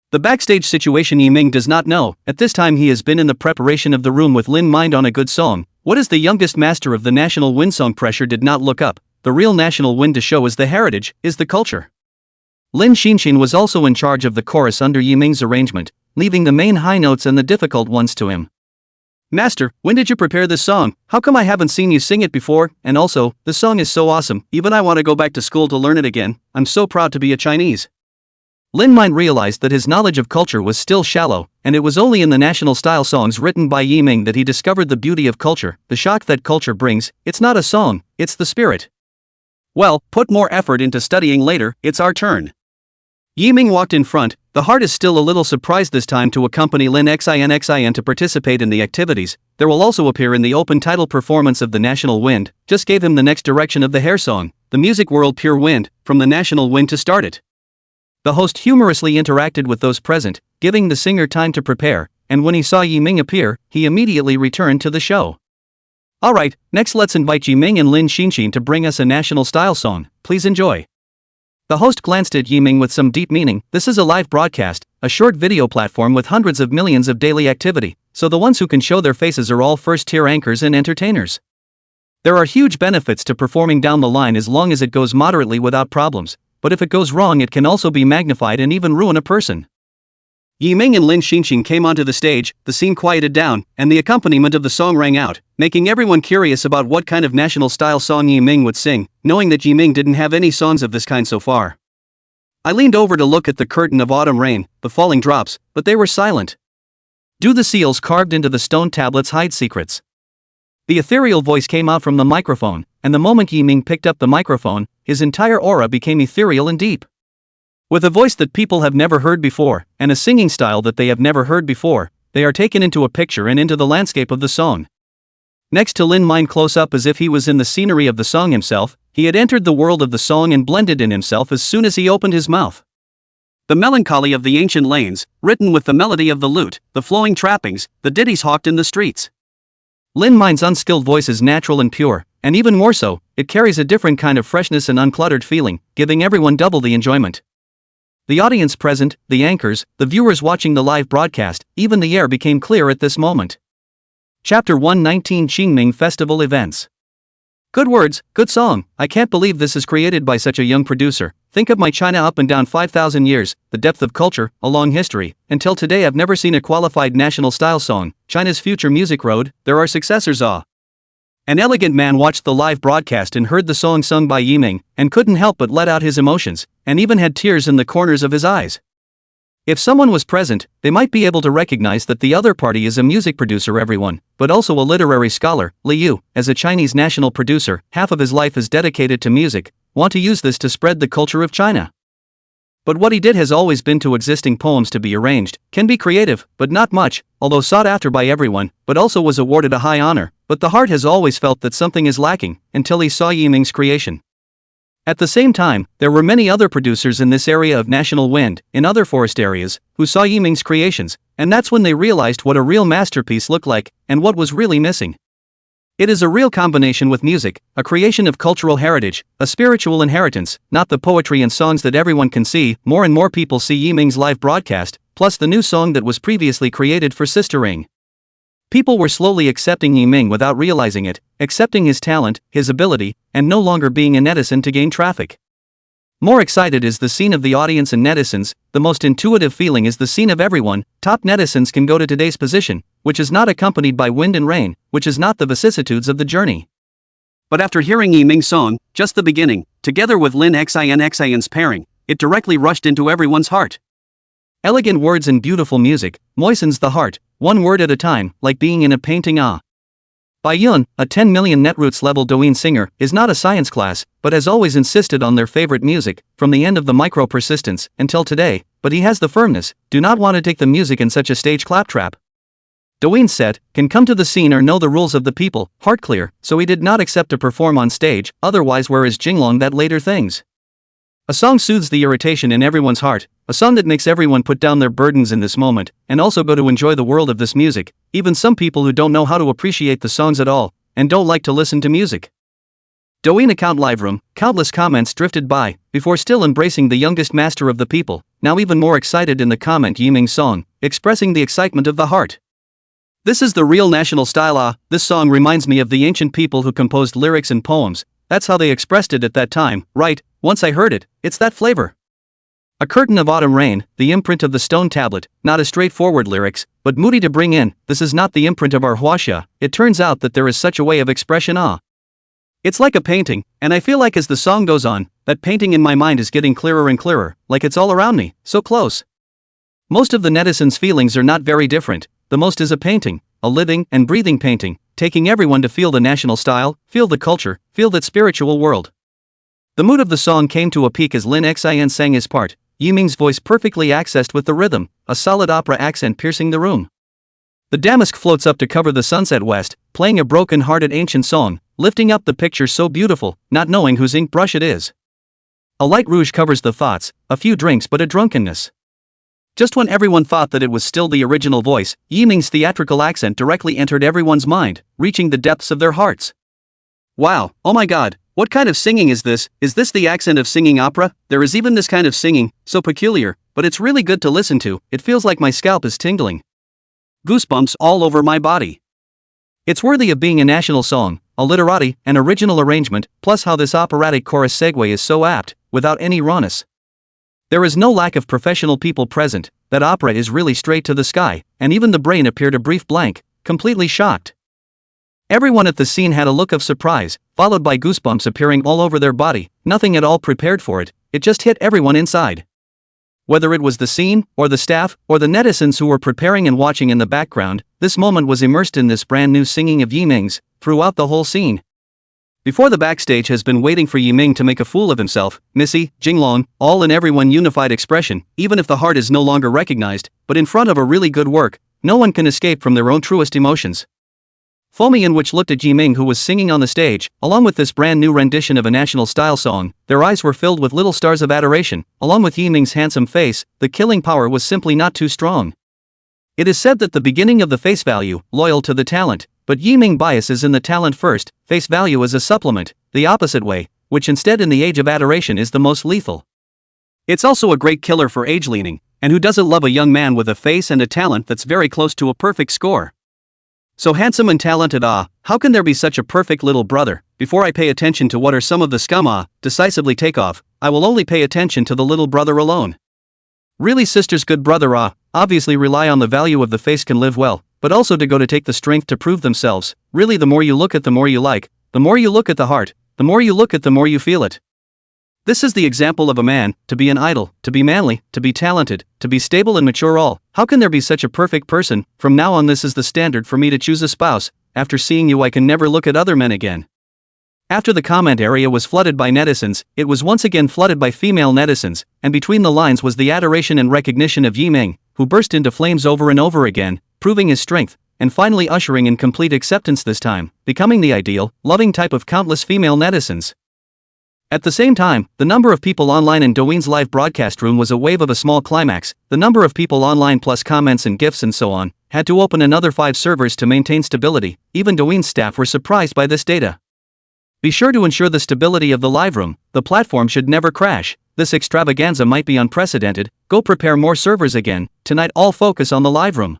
The backstage situation Yiming does not know, at this time he has been in the preparation of the room with Lin Mind on a good song. What is the youngest master of the national wind song? Pressure did not look up, the real national wind to show is the heritage, is the culture. Lin Xinshin was also in charge of the chorus under Yiming's arrangement, leaving the main high notes and the difficult ones to him. Master, when did you prepare this song? How come I haven't seen you sing it before? And also, the song is so awesome, even I want to go back to school to learn it again, I'm so proud to be a Chinese. Lin Mind realized that his knowledge of culture was still shallow, and it was only in the national style songs written by Yiming that he discovered the beauty of culture, the shock that culture brings. It's not a song, it's the spirit. Well, put more effort into studying later, it's our turn. Yiming walked in front, the heart is still a little surprised this time to accompany Lin Xin to participate in the activities. There will also appear in the open title performance of the National Wind, just gave him the next direction of the hair song, the music world pure wind, from the National Wind to start it. The host humorously interacted with those present, giving the singer time to prepare, and when he saw Yiming appear, he immediately returned to the show. Alright, next let's invite Yiming and Lin Xinshin to bring us a national style song, please enjoy. The host glanced at Yiming with some deep meaning. This is a live broadcast, a short video platform with hundreds of millions of daily activity, so the ones who can show their faces are all first-tier anchors and entertainers. There are huge benefits to performing down the line as long as it goes moderately without problems, but if it goes wrong it can also be magnified and even ruin a person. Yiming and Lin Xinshin came onto the stage, the scene quieted down, and the accompaniment of the song rang out, making everyone curious about what kind of national style song Yiming would sing, knowing that Yiming didn't have any songs of this kind so far. I leaned over to look at the curtain of autumn rain, the falling drops, but they were silent. Do the seals carved into the stone tablets hide secrets? The ethereal voice came out from the microphone, and the moment Yiming picked up the microphone, his entire aura became ethereal and deep. With a voice that people have never heard before, and a singing style that they have never heard before, they are taken into a picture and into the landscape of the song. Next to Lin Mind close up as if he was in the scenery of the song himself, he had entered the world of the song and blended in himself as soon as he opened his mouth. The melancholy of the ancient lanes, written with the melody of the lute, the flowing trappings, the ditties hawked in the streets. Lin Mind's unskilled voice is natural and pure, and even more so, it carries a different kind of freshness and uncluttered feeling, giving everyone double the enjoyment. The audience present, the anchors, the viewers watching the live broadcast, even the air became clear at this moment. Chapter 119 Qingming Festival Events. Good words, good song, I can't believe this is created by such a young producer. Think of my China up and down 5,000 years, the depth of culture, a long history. Until today I've never seen a qualified national style song. China's future music road, there are successors. An elegant man watched the live broadcast and heard the song sung by Yiming, and couldn't help but let out his emotions, and even had tears in the corners of his eyes. If someone was present, they might be able to recognize that the other party is a music producer everyone, but also a literary scholar. Li Yu, as a Chinese national producer, half of his life is dedicated to music, want to use this to spread the culture of China. But what he did has always been to existing poems to be arranged, can be creative, but not much, although sought after by everyone, but also was awarded a high honor, but the heart has always felt that something is lacking, until he saw Yiming's creation. At the same time, there were many other producers in this area of national wind, in other forest areas, who saw Yiming's creations, and that's when they realized what a real masterpiece looked like, and what was really missing. It is a real combination with music, a creation of cultural heritage, a spiritual inheritance, not the poetry and songs that everyone can see. More and more people see Yiming's live broadcast, plus the new song that was previously created for Sister Ring. People were slowly accepting Yiming without realizing it, accepting his talent, his ability, and no longer being a netizen to gain traffic. More excited is the scene of the audience and netizens. The most intuitive feeling is the scene of everyone. Top netizens can go to today's position, which is not accompanied by wind and rain, which is not the vicissitudes of the journey. But after hearing Yiming's song, just the beginning, together with Lin Xin's pairing, it directly rushed into everyone's heart. Elegant words and beautiful music moistens the heart, one word at a time, like being in a painting. By Yun, a 10 million netroots level Douyin singer, is not a science class, but has always insisted on their favorite music, from the end of the micro persistence until today, but he has the firmness, do not want to take the music in such a stage claptrap. Douyin said, can come to the scene or know the rules of the people, heart clear, so he did not accept to perform on stage, otherwise where is Jinglong that later things? A song soothes the irritation in everyone's heart, a song that makes everyone put down their burdens in this moment, and also go to enjoy the world of this music, even some people who don't know how to appreciate the songs at all, and don't like to listen to music. Douyin account live room, countless comments drifted by, before still embracing the youngest master of the people, now even more excited in the comment Yiming's song, expressing the excitement of the heart. This is the real national style. This song reminds me of the ancient people who composed lyrics and poems, that's how they expressed it at that time, right? Once I heard it, it's that flavor. A curtain of autumn rain, the imprint of the stone tablet, not a straightforward lyrics, but moody to bring in. This is not the imprint of our huaxia. It turns out that there is such a way of expression. It's like a painting, and I feel like as the song goes on, that painting in my mind is getting clearer and clearer, like it's all around me, so close. Most of the netizens' feelings are not very different. The most is a painting, a living and breathing painting, taking everyone to feel the national style, feel the culture, feel that spiritual world. The mood of the song came to a peak as Lin Xin sang his part, Yiming's voice perfectly accessed with the rhythm, a solid opera accent piercing the room. The damask floats up to cover the sunset west, playing a broken-hearted ancient song, lifting up the picture so beautiful, not knowing whose ink brush it is. A light rouge covers the thoughts, a few drinks but a drunkenness. Just when everyone thought that it was still the original voice, Yiming's theatrical accent directly entered everyone's mind, reaching the depths of their hearts. Wow, oh my god, what kind of singing is this? Is this the accent of singing opera? There is even this kind of singing, so peculiar, but it's really good to listen to. It feels like my scalp is tingling. Goosebumps all over my body. It's worthy of being a national song, a literati, an original arrangement, plus how this operatic chorus segue is so apt, without any rawness. There is no lack of professional people present, that opera is really straight to the sky, and even the brain appeared a brief blank, completely shocked. Everyone at the scene had a look of surprise, followed by goosebumps appearing all over their body, nothing at all prepared for it, it just hit everyone inside. Whether it was the scene, or the staff, or the netizens who were preparing and watching in the background, this moment was immersed in this brand new singing of Yiming's, throughout the whole scene. Before the backstage has been waiting for Yiming to make a fool of himself, Missy, Jinglong, all in everyone unified expression, even if the heart is no longer recognized, but in front of a really good work, no one can escape from their own truest emotions. Fomian which looked at Yiming who was singing on the stage, along with this brand new rendition of a national style song, their eyes were filled with little stars of adoration, along with Yiming's handsome face, the killing power was simply not too strong. It is said that the beginning of the face value, loyal to the talent, but Yiming biases in the talent first, face value is a supplement, the opposite way, which instead in the age of adoration is the most lethal. It's also a great killer for age leaning, and who doesn't love a young man with a face and a talent that's very close to a perfect score? So handsome and talented, how can there be such a perfect little brother? Before I pay attention to what are some of the scum, decisively take off, I will only pay attention to the little brother alone. Really sister's good brother, obviously rely on the value of the face can live well, but also to go to take the strength to prove themselves. Really the more you look at the more you like, the more you look at the heart, the more you look at the more you feel it. This is the example of a man, to be an idol, to be manly, to be talented, to be stable and mature all. How can there be such a perfect person? From now on this is the standard for me to choose a spouse. After seeing you I can never look at other men again. After the comment area was flooded by netizens, it was once again flooded by female netizens, and between the lines was the adoration and recognition of Yiming, who burst into flames over and over again, proving his strength, and finally ushering in complete acceptance this time, becoming the ideal, loving type of countless female netizens. At the same time, the number of people online in Douyin's live broadcast room was a wave of a small climax. The number of people online plus comments and gifs and so on, had to open another 5 servers to maintain stability. Even Douyin's staff were surprised by this data. Be sure to ensure the stability of the live room. The platform should never crash. This extravaganza might be unprecedented. Go prepare more servers again. Tonight all focus on the live room.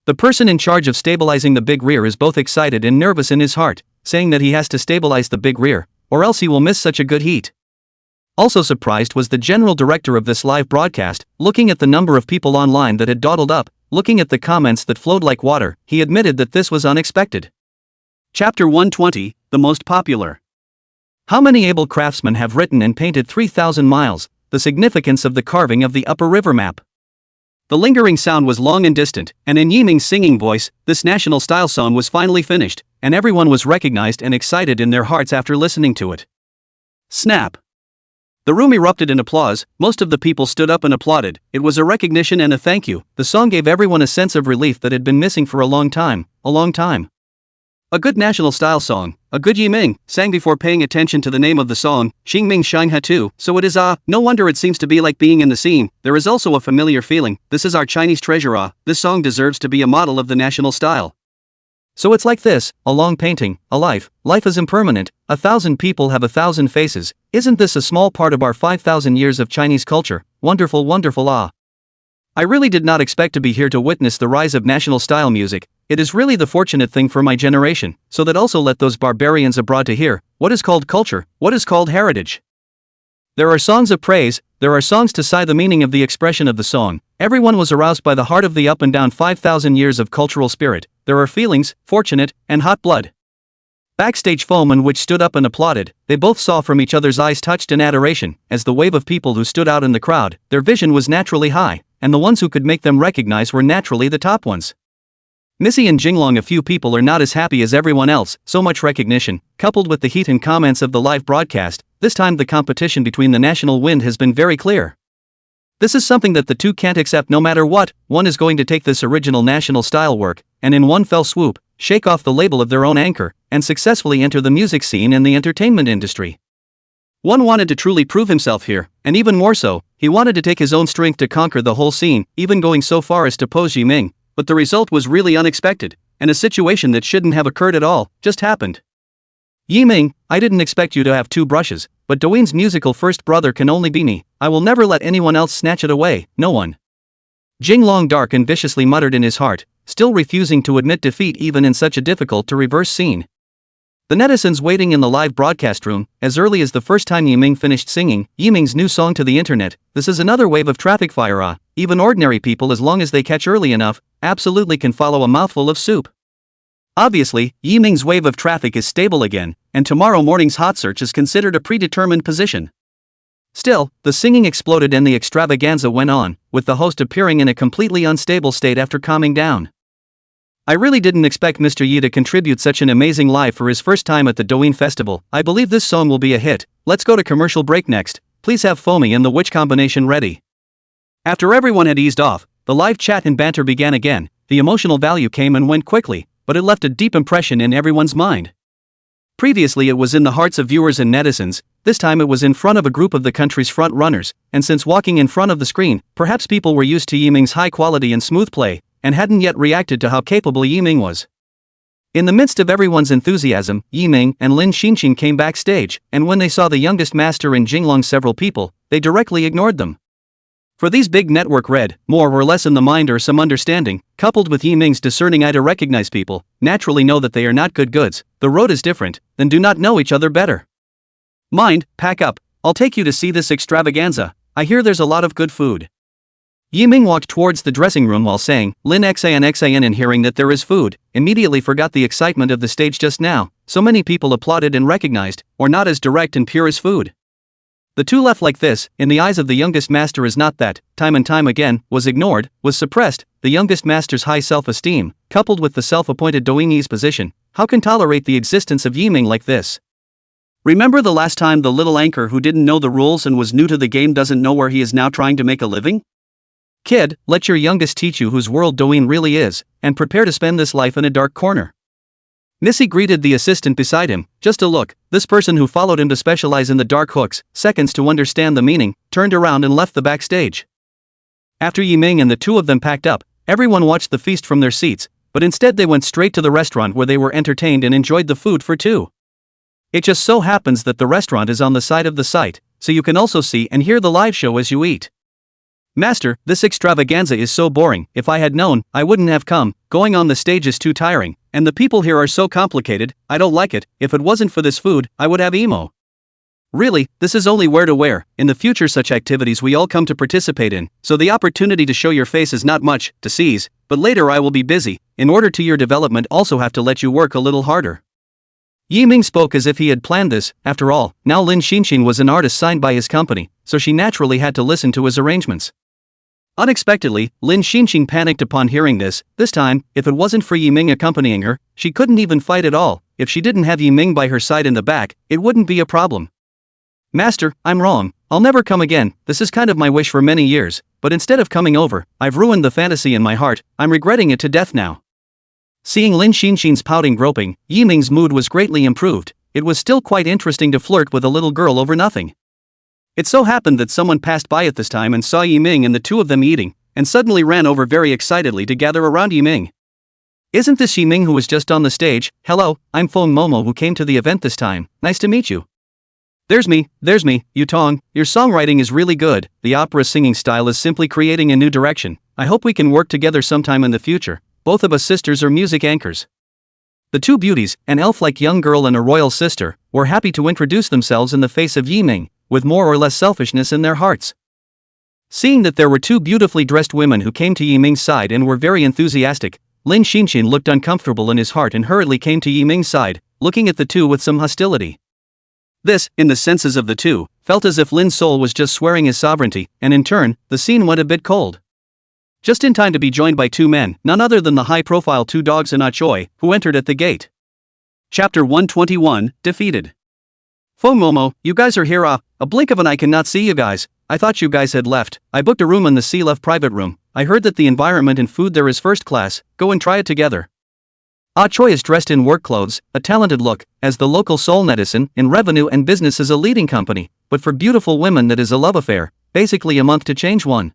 The person in charge of stabilizing the big rear is both excited and nervous in his heart, saying that he has to stabilize the big rear, or else he will miss such a good heat. Also surprised was the general director of this live broadcast. Looking at the number of people online that had dawdled up, looking at the comments that flowed like water, he admitted that this was unexpected. Chapter 120, the most popular. How many able craftsmen have written and painted 3,000 miles, the significance of the carving of the upper river map? The lingering sound was long and distant, and in Yiming's singing voice, this national style song was finally finished, and everyone was recognized and excited in their hearts after listening to it. Snap! The room erupted in applause. Most of the people stood up and applauded. It was a recognition and a thank you. The song gave everyone a sense of relief that had been missing for a long time. A good national style song, a good Yiming, sang before paying attention to the name of the song, Xingming Shangha Tu, so it is no wonder it seems to be like being in the scene. There is also a familiar feeling, this is our Chinese treasure this song deserves to be a model of the national style. So it's like this, a long painting, a life is impermanent, 1,000 people have 1,000 faces, isn't this a small part of our 5,000 years of Chinese culture? Wonderful I really did not expect to be here to witness the rise of national style music. It is really the fortunate thing for my generation, so that also let those barbarians abroad to hear, what is called culture, what is called heritage. There are songs of praise, there are songs to sigh the meaning of the expression of the song. Everyone was aroused by the heart of the up and down 5,000 years of cultural spirit. There are feelings, fortunate, and hot blood. Backstage foemen which stood up and applauded, they both saw from each other's eyes touched and adoration, as the wave of people who stood out in the crowd, their vision was naturally high, and the ones who could make them recognize were naturally the top ones. Missy and Jinglong, a few people are not as happy as everyone else. So much recognition, coupled with the heat and comments of the live broadcast, this time the competition between the national wind has been very clear. This is something that the two can't accept no matter what. One is going to take this original national style work, and in one fell swoop, shake off the label of their own anchor, and successfully enter the music scene and the entertainment industry. One wanted to truly prove himself here, and even more so, he wanted to take his own strength to conquer the whole scene, even going so far as to pose Yiming. But the result was really unexpected, and a situation that shouldn't have occurred at all, just happened. Yiming, I didn't expect you to have 2 brushes, but Douyin's musical first brother can only be me. I will never let anyone else snatch it away, no one. Jinglong dark and viciously muttered in his heart, still refusing to admit defeat even in such a difficult to reverse scene. The netizens waiting in the live broadcast room, as early as the first time Yiming finished singing Yiming's new song to the internet, this is another wave of traffic fire. Even ordinary people, as long as they catch early enough, absolutely can follow a mouthful of soup. Obviously, Yiming's wave of traffic is stable again, and tomorrow morning's hot search is considered a predetermined position. Still, the singing exploded and the extravaganza went on, with the host appearing in a completely unstable state after calming down. I really didn't expect Mr. Yi to contribute such an amazing live for his first time at the Douyin Festival. I believe this song will be a hit. Let's go to commercial break next. Please have Foamy and the Witch combination ready. After everyone had eased off, the live chat and banter began again. The emotional value came and went quickly, but it left a deep impression in everyone's mind. Previously it was in the hearts of viewers and netizens, this time it was in front of a group of the country's front runners, and since walking in front of the screen, perhaps people were used to Yiming's high quality and smooth play, and hadn't yet reacted to how capable Yiming was. In the midst of everyone's enthusiasm, Yiming and Lin Xinxin came backstage, and when they saw the youngest master and Jinglong several people, they directly ignored them. For these big network read, more or less in the mind or some understanding, coupled with Yiming's discerning eye to recognize people, naturally know that they are not good goods, the road is different, then do not know each other better. Mind, pack up, I'll take you to see this extravaganza, I hear there's a lot of good food. Yiming walked towards the dressing room while saying, Lin Xan, and hearing that there is food, immediately forgot the excitement of the stage just now, so many people applauded and recognized, or not as direct and pure as food. The two left like this, in the eyes of the youngest master is not that, time and time again, was ignored, was suppressed, the youngest master's high self-esteem, coupled with the self-appointed Douyin Yi's position, how can tolerate the existence of Yiming like this? Remember the last time the little anchor who didn't know the rules and was new to the game doesn't know where he is now trying to make a living? Kid, let your youngest teach you whose world Douyin really is, and prepare to spend this life in a dark corner. Missy greeted the assistant beside him. Just a look, this person who followed him to specialize in the dark hooks, seconds to understand the meaning, turned around and left the backstage. After Yiming and the two of them packed up, everyone watched the feast from their seats, but instead they went straight to the restaurant where they were entertained and enjoyed the food for two. It just so happens that the restaurant is on the side of the site, so you can also see and hear the live show as you eat. Master, this extravaganza is so boring. If I had known, I wouldn't have come. Going on the stage is too tiring, and the people here are so complicated, I don't like it. If it wasn't for this food, I would have emo. Really, this is only wear to wear. In the future such activities we all come to participate in, so the opportunity to show your face is not much to seize, but later I will be busy. In order to your development also have to let you work a little harder. Yiming spoke as if he had planned this. After all, now Lin Xinxin was an artist signed by his company, so she naturally had to listen to his arrangements. Unexpectedly, Lin Xinxin panicked upon hearing this. This time, if it wasn't for Yiming accompanying her, she couldn't even fight at all. If she didn't have Yiming by her side in the back, it wouldn't be a problem. Master, I'm wrong. I'll never come again. This is kind of my wish for many years, but instead of coming over, I've ruined the fantasy in my heart. I'm regretting it to death now. Seeing Lin Xinxin's pouting groping, Yiming's mood was greatly improved. It was still quite interesting to flirt with a little girl over nothing. It so happened that someone passed by at this time and saw Yiming and the two of them eating, and suddenly ran over very excitedly to gather around Yiming. Isn't this Yiming who was just on the stage? Hello, I'm Feng Momo who came to the event this time. Nice to meet you. There's me, Yutong. Your songwriting is really good. The opera singing style is simply creating a new direction. I hope we can work together sometime in the future. Both of us sisters are music anchors. The two beauties, an elf-like young girl and a royal sister, were happy to introduce themselves in the face of Yiming, with more or less selfishness in their hearts. Seeing that there were two beautifully dressed women who came to Yiming's side and were very enthusiastic, Lin Xinxin looked uncomfortable in his heart and hurriedly came to Yiming's side, looking at the two with some hostility. This, in the senses of the two, felt as if Lin's soul was just swearing his sovereignty, and in turn, the scene went a bit cold. Just in time to be joined by two men, none other than the high-profile two dogs and Ah Choi, who entered at the gate. Chapter 121, Defeated. Feng Momo, you guys are here. A blink of an eye cannot see you guys. I thought you guys had left. I booked a room in the C-Left private room. I heard that the environment and food there is first class. Go and try it together. Ah Choi is dressed in work clothes, a talented look, as the local soul netizen. In revenue and business is a leading company, but for beautiful women that is a love affair, basically a month to change one.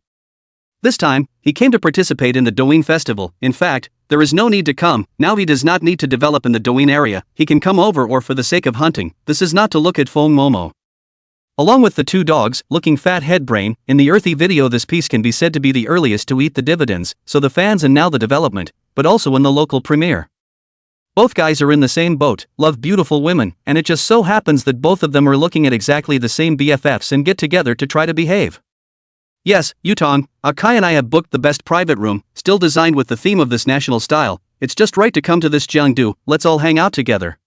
This time, he came to participate in the Douyin festival. In fact, there is no need to come. Now he does not need to develop in the Douyin area. He can come over or for the sake of hunting. This is not to look at Feng Momo. Along with the two dogs, looking fat head brain, in the earthy video this piece can be said to be the earliest to eat the dividends, so the fans and now the development, but also in the local premiere. Both guys are in the same boat, love beautiful women, and it just so happens that both of them are looking at exactly the same BFFs and get together to try to behave. Yes, Yutong, Akai and I have booked the best private room, still designed with the theme of this national style. It's just right to come to this Jiangdu. Let's all hang out together.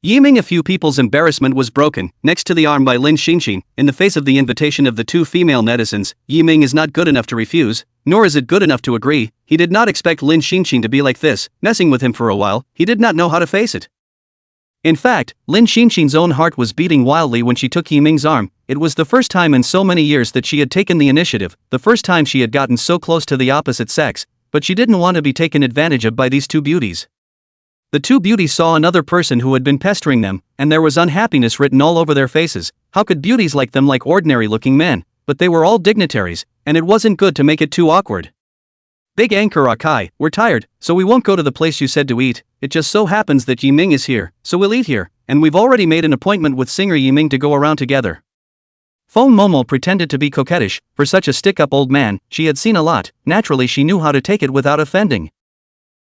Yiming, a few people's embarrassment was broken, next to the arm by Lin Xinxin, in the face of the invitation of the two female netizens. Yiming is not good enough to refuse, nor is it good enough to agree. He did not expect Lin Xinxin to be like this, messing with him for a while. He did not know how to face it. In fact, Lin Xinxin's own heart was beating wildly when she took Yiming's arm. It was the first time in so many years that she had taken the initiative, the first time she had gotten so close to the opposite sex, but she didn't want to be taken advantage of by these two beauties. The two beauties saw another person who had been pestering them, and there was unhappiness written all over their faces. How could beauties like them like ordinary-looking men? But they were all dignitaries, and it wasn't good to make it too awkward. Big Anchor Akai, we're tired, so we won't go to the place you said to eat. It just so happens that Yiming is here, so we'll eat here, and we've already made an appointment with singer Yiming to go around together. Feng Momo pretended to be coquettish. For such a stick-up old man, she had seen a lot. Naturally she knew how to take it without offending.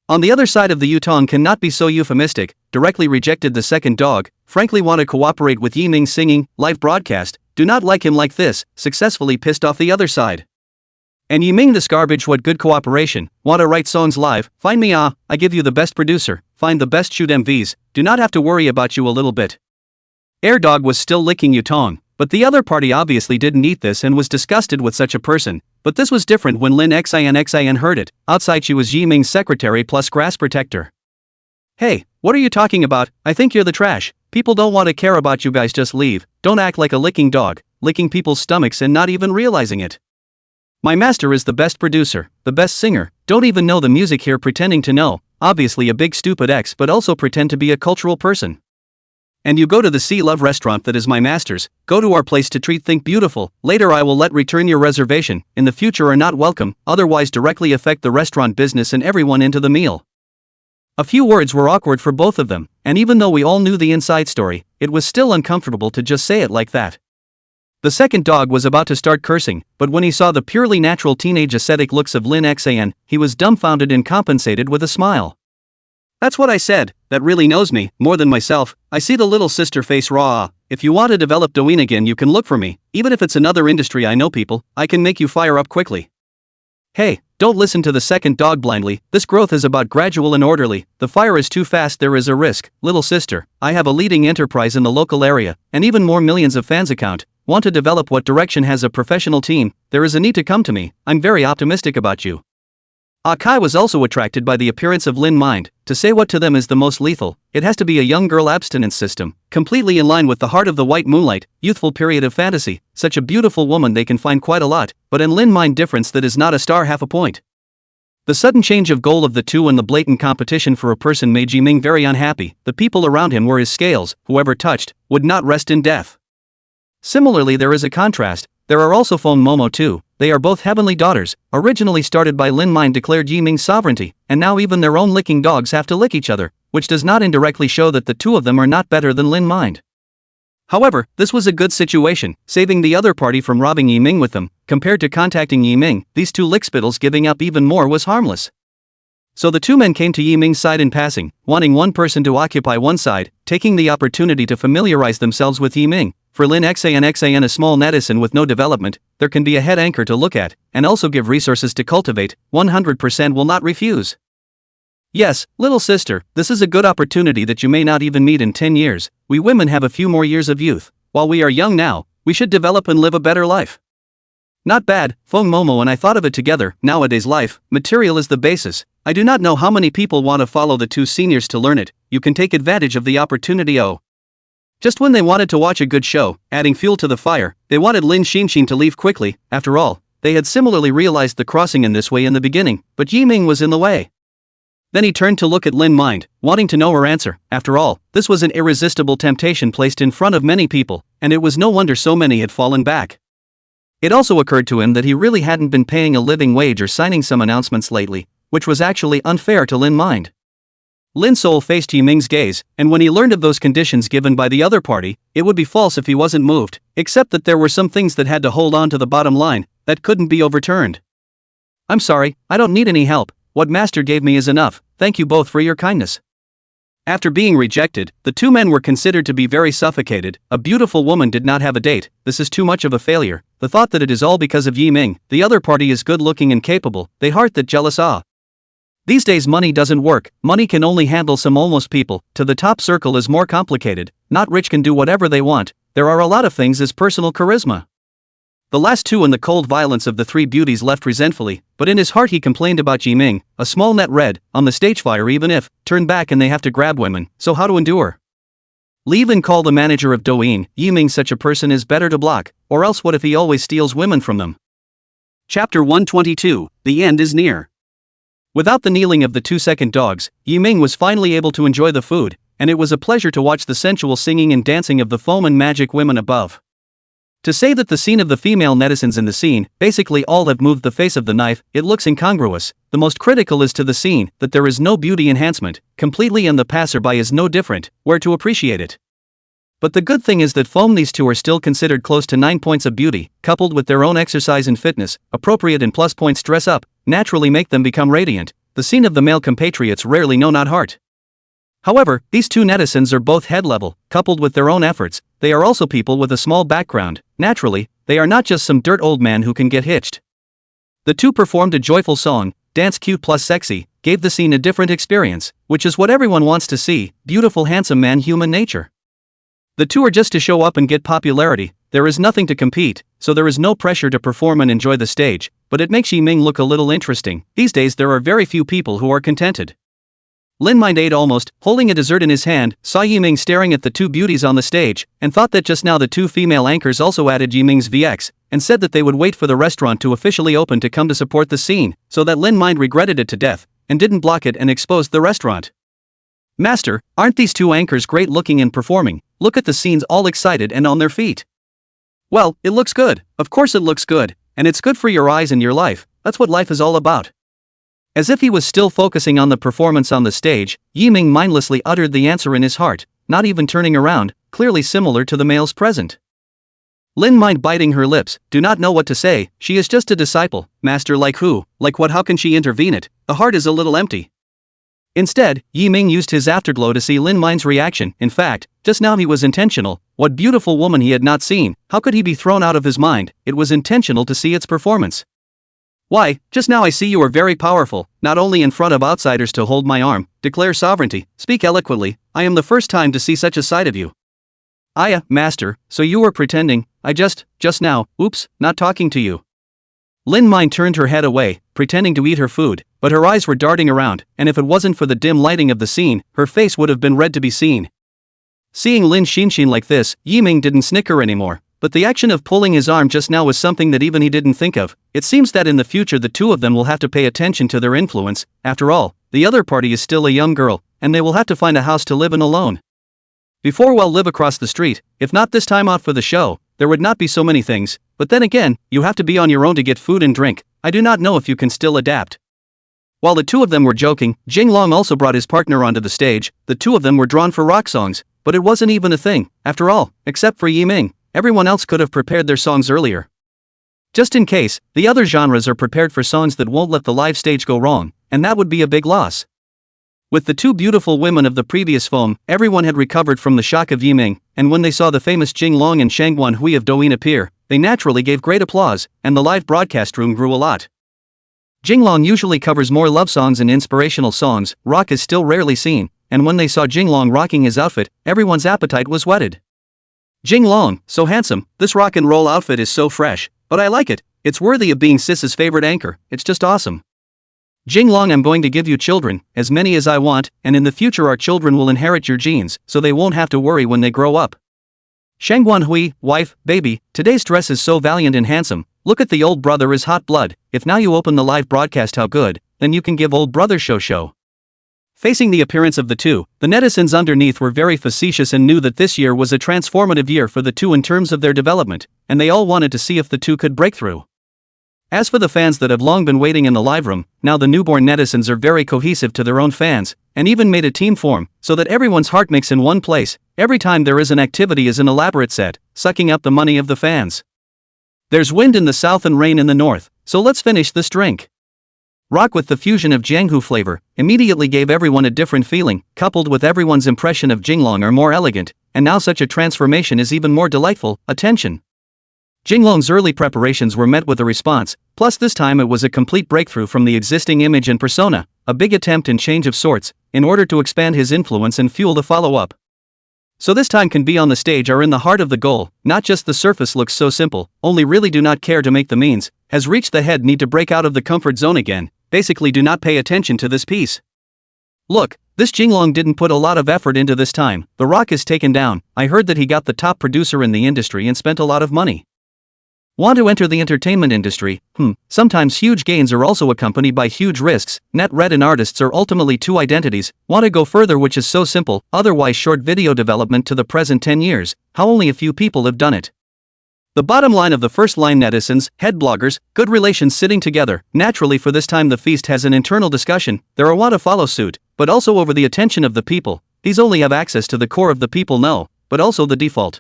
On the other side of the Yutong cannot be so euphemistic, directly rejected the second dog, frankly want to cooperate with Yiming's singing, live broadcast, do not like him like this, successfully pissed off the other side. And Yiming this garbage, what good cooperation, want to write songs live, find me I give you the best producer, find the best shoot MVs, do not have to worry about you a little bit. Air Dog was still licking Yutong, but the other party obviously didn't eat this and was disgusted with such a person, but this was different when Lin Xin heard it. Outside she was Yiming's secretary plus grass protector. Hey, what are you talking about? I think you're the trash. People don't want to care about you guys, just leave. Don't act like a licking dog, licking people's stomachs and not even realizing it. My master is the best producer, the best singer, don't even know the music here pretending to know, obviously a big stupid X but also pretend to be a cultural person. And you go to the Sea Love restaurant that is my master's, go to our place to treat think beautiful, later I will let return your reservation, in the future are not welcome, otherwise directly affect the restaurant business and everyone into the meal. A few words were awkward for both of them, and even though we all knew the inside story, it was still uncomfortable to just say it like that. The second dog was about to start cursing, but when he saw the purely natural teenage ascetic looks of Lin Xan, he was dumbfounded and compensated with a smile. That's what I said, that really knows me, more than myself. I see the little sister face raw. If you want to develop Douyin again you can look for me, even if it's another industry I know people, I can make you fire up quickly. Hey, don't listen to the second dog blindly, this growth is about gradual and orderly, the fire is too fast there is a risk, little sister, I have a leading enterprise in the local area, and even more millions of fans account, want to develop what direction has a professional team, there is a need to come to me, I'm very optimistic about you. Kai was also attracted by the appearance of Lin Mind, to say what to them is the most lethal, it has to be a young girl abstinence system, completely in line with the heart of the white moonlight, youthful period of fantasy, such a beautiful woman they can find quite a lot, but in Lin Mind difference that is not a star half a point. The sudden change of goal of the two and the blatant competition for a person made Jiming very unhappy, the people around him were his scales, whoever touched, would not rest in death. Similarly there is a contrast, there are also Feng Momo too, they are both heavenly daughters, originally started by Lin Mind declared Yiming's sovereignty, and now even their own licking dogs have to lick each other, which does not indirectly show that the two of them are not better than Lin Mind. However, this was a good situation, saving the other party from robbing Yiming with them, compared to contacting Yiming, these two lickspittles giving up even more was harmless. So the two men came to Yiming's side in passing, wanting one person to occupy one side, taking the opportunity to familiarize themselves with Yiming. For Lin Xan a small netizen with no development, there can be a head anchor to look at, and also give resources to cultivate, 100% will not refuse. Yes, little sister, this is a good opportunity that you may not even meet in 10 years, we women have a few more years of youth, while we are young now, we should develop and live a better life. Not bad, Feng Momo and I thought of it together, nowadays life, material is the basis, I do not know how many people want to follow the two seniors to learn it, you can take advantage of the opportunity Just when they wanted to watch a good show, adding fuel to the fire, they wanted Lin Xinshin to leave quickly, after all, they had similarly realized the crossing in this way in the beginning, but Yiming was in the way. Then he turned to look at Lin Mind, wanting to know her answer, after all, this was an irresistible temptation placed in front of many people, and it was no wonder so many had fallen back. It also occurred to him that he really hadn't been paying a living wage or signing some announcements lately, which was actually unfair to Lin Mind. Lin Sol faced Yiming's gaze, and when he learned of those conditions given by the other party, it would be false if he wasn't moved, except that there were some things that had to hold on to the bottom line, that couldn't be overturned. I'm sorry, I don't need any help, what master gave me is enough, thank you both for your kindness. After being rejected, the two men were considered to be very suffocated, a beautiful woman did not have a date, this is too much of a failure, the thought that it is all because of Yiming, the other party is good looking and capable, they heart that jealous These days money doesn't work, money can only handle some almost people, to the top circle is more complicated, not rich can do whatever they want, there are a lot of things as personal charisma. The last two and the cold violence of the three beauties left resentfully, but in his heart he complained about Yiming, a small net red, on the stage fire even if, turn back and they have to grab women, so how to endure? Leave and call the manager of Douyin, Yiming such a person is better to block, or else what if he always steals women from them? Chapter 122, the end is near. Without the kneeling of the 2 second dogs, Yiming was finally able to enjoy the food, and it was a pleasure to watch the sensual singing and dancing of the foam and magic women above. To say that the scene of the female netizens in the scene, basically all have moved the face of the knife, it looks incongruous, the most critical is to the scene, that there is no beauty enhancement, completely and the passerby is no different, where to appreciate it. But the good thing is that foam these two are still considered close to 9 points of beauty, coupled with their own exercise and fitness, appropriate and plus points dress up, naturally make them become radiant, the scene of the male compatriots rarely know not heart. However, these two netizens are both head level, coupled with their own efforts, they are also people with a small background, naturally, they are not just some dirt old man who can get hitched. The two performed a joyful song, dance cute plus sexy, gave the scene a different experience, which is what everyone wants to see, beautiful handsome man human nature. The two are just to show up and get popularity, there is nothing to compete, so there is no pressure to perform and enjoy the stage, but it makes Yiming look a little interesting, these days there are very few people who are contented. Lin Mind almost, holding a dessert in his hand, saw Yiming staring at the two beauties on the stage, and thought that just now the two female anchors also added Yiming's VX, and said that they would wait for the restaurant to officially open to come to support the scene, so that Lin Mind regretted it to death, and didn't block it and exposed the restaurant. Master, aren't these two anchors great looking and performing? Look at the scenes, all excited and on their feet. Well, it looks good, of course it looks good, and it's good for your eyes and your life, that's what life is all about. As if he was still focusing on the performance on the stage, Yiming mindlessly uttered the answer in his heart, not even turning around, clearly similar to the males present. Lin Mind biting her lips, do not know what to say, she is just a disciple, master, like who, like what, how can she intervene it, the heart is a little empty. Instead, Yiming used his afterglow to see Lin Mind's reaction, in fact, just now he was intentional, what beautiful woman he had not seen, how could he be thrown out of his mind, it was intentional to see its performance. Why, just now I see you are very powerful, not only in front of outsiders to hold my arm, declare sovereignty, speak eloquently, I am the first time to see such a side of you. Master, so you were pretending, I just now, oops, not talking to you. Lin Mind turned her head away, pretending to eat her food, but her eyes were darting around, and if it wasn't for the dim lighting of the scene, her face would have been red to be seen. Seeing Lin Xinshin like this, Yiming didn't snicker anymore. But the action of pulling his arm just now was something that even he didn't think of. It seems that in the future the two of them will have to pay attention to their influence, after all, the other party is still a young girl, and they will have to find a house to live in alone. Before well live across the street, if not this time out for the show, there would not be so many things, but then again, you have to be on your own to get food and drink, I do not know if you can still adapt. While the two of them were joking, Jinglong also brought his partner onto the stage, the two of them were drawn for rock songs, but it wasn't even a thing, after all, except for Yiming. Everyone else could have prepared their songs earlier. Just in case, the other genres are prepared for songs that won't let the live stage go wrong, and that would be a big loss. With the two beautiful women of the previous film, everyone had recovered from the shock of Yiming, and when they saw the famous Jinglong and Shangguan Hui of Douyin appear, they naturally gave great applause, and the live broadcast room grew a lot. Jinglong usually covers more love songs and inspirational songs, rock is still rarely seen, and when they saw Jinglong rocking his outfit, everyone's appetite was whetted. Jinglong, so handsome, this rock and roll outfit is so fresh, but I like it, it's worthy of being Sis's favorite anchor, it's just awesome. Jinglong, I'm going to give you children, as many as I want, and in the future our children will inherit your genes, so they won't have to worry when they grow up. Shangguan Hui, wife, baby, today's dress is so valiant and handsome, look at the old brother is hot blood, if now you open the live broadcast how good, then you can give old brother show. Facing the appearance of the two, the netizens underneath were very facetious and knew that this year was a transformative year for the two in terms of their development, and they all wanted to see if the two could break through. As for the fans that have long been waiting in the live room, now the newborn netizens are very cohesive to their own fans, and even made a team form, so that everyone's heart makes in one place, every time there is an activity is an elaborate set, sucking up the money of the fans. There's wind in the south and rain in the north, so let's finish this drink. Rock with the fusion of Jianghu flavor, immediately gave everyone a different feeling, coupled with everyone's impression of Jinglong are more elegant, and now such a transformation is even more delightful, attention. Jinglong's early preparations were met with a response, plus this time it was a complete breakthrough from the existing image and persona, a big attempt and change of sorts, in order to expand his influence and fuel the follow-up. So this time can be on the stage or in the heart of the goal, not just the surface looks so simple, only really do not care to make the means, has reached the head need to break out of the comfort zone again, basically do not pay attention to this piece. Look, this Jinglong didn't put a lot of effort into this time, the rock is taken down, I heard that he got the top producer in the industry and spent a lot of money. Want to enter the entertainment industry? Sometimes huge gains are also accompanied by huge risks, net red and artists are ultimately two identities, want to go further which is so simple, otherwise short video development to the present 10 years, how only a few people have done it. The bottom line of the first line netizens, head bloggers, good relations sitting together, naturally for this time the feast has an internal discussion, there are want to follow suit, but also over the attention of the people, these only have access to the core of the people know, but also the default.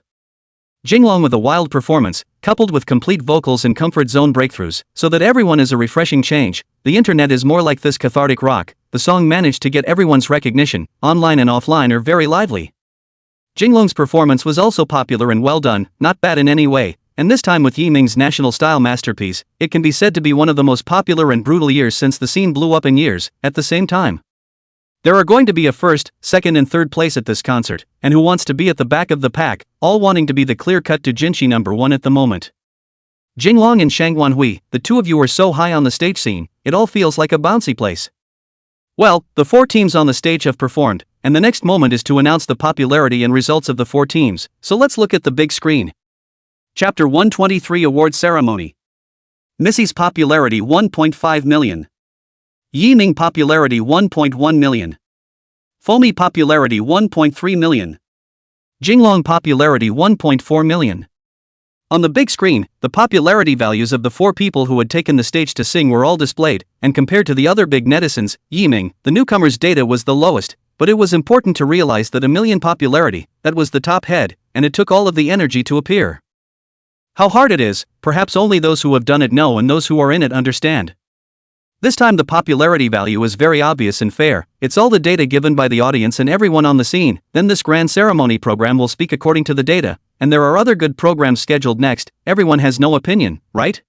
Jinglong with a wild performance, coupled with complete vocals and comfort zone breakthroughs, so that everyone is a refreshing change, the internet is more like this cathartic rock, the song managed to get everyone's recognition, online and offline are very lively. Jinglong's performance was also popular and well done, not bad in any way, and this time with Yiming's national style masterpiece, it can be said to be one of the most popular and brutal years since the scene blew up in years, at the same time. There are going to be a first, second and third place at this concert, and who wants to be at the back of the pack, all wanting to be the clear-cut doujinshi number one at the moment. Jinglong and Shangguan Hui, the two of you are so high on the stage scene, it all feels like a bouncy place. Well, the 4 teams on the stage have performed, and the next moment is to announce the popularity and results of the 4 teams, so let's look at the big screen. Chapter 123 Award Ceremony. Missy's popularity 1.5 million. Yiming popularity 1.1 million. Fomi popularity 1.3 million. Jinglong popularity 1.4 million. On the big screen, the popularity values of the 4 people who had taken the stage to sing were all displayed, and compared to the other big netizens, Yiming, the newcomer's data was the lowest, but it was important to realize that a million popularity, that was the top head, and it took all of the energy to appear. How hard it is, perhaps only those who have done it know and those who are in it understand. This time the popularity value is very obvious and fair, it's all the data given by the audience and everyone on the scene, then this grand ceremony program will speak according to the data, and there are other good programs scheduled next, everyone has no opinion, right?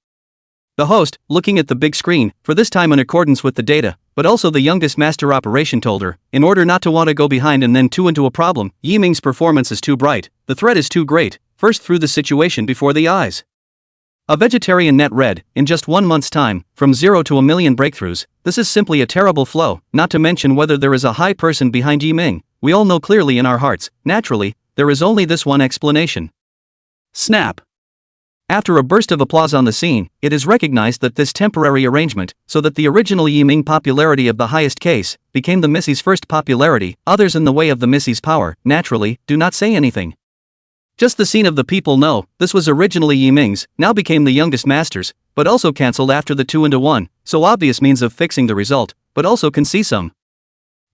The host, looking at the big screen, for this time in accordance with the data, but also the youngest master operation told her, in order not to want to go behind and then too into a problem, Yiming's performance is too bright, the threat is too great, first through the situation before the eyes. A vegetarian net read, in just 1 month's time, from 0 to a million breakthroughs, this is simply a terrible flow, not to mention whether there is a high person behind Yiming, we all know clearly in our hearts, naturally, there is only this one explanation. Snap. After a burst of applause on the scene, it is recognized that this temporary arrangement, so that the original Yiming popularity of the highest case, became the Missy's first popularity, others in the way of the Missy's power, naturally, do not say anything. Just the scene of the people know, this was originally Yiming's, now became the youngest master's, but also cancelled after the 2 into 1, so obvious means of fixing the result, but also can see some.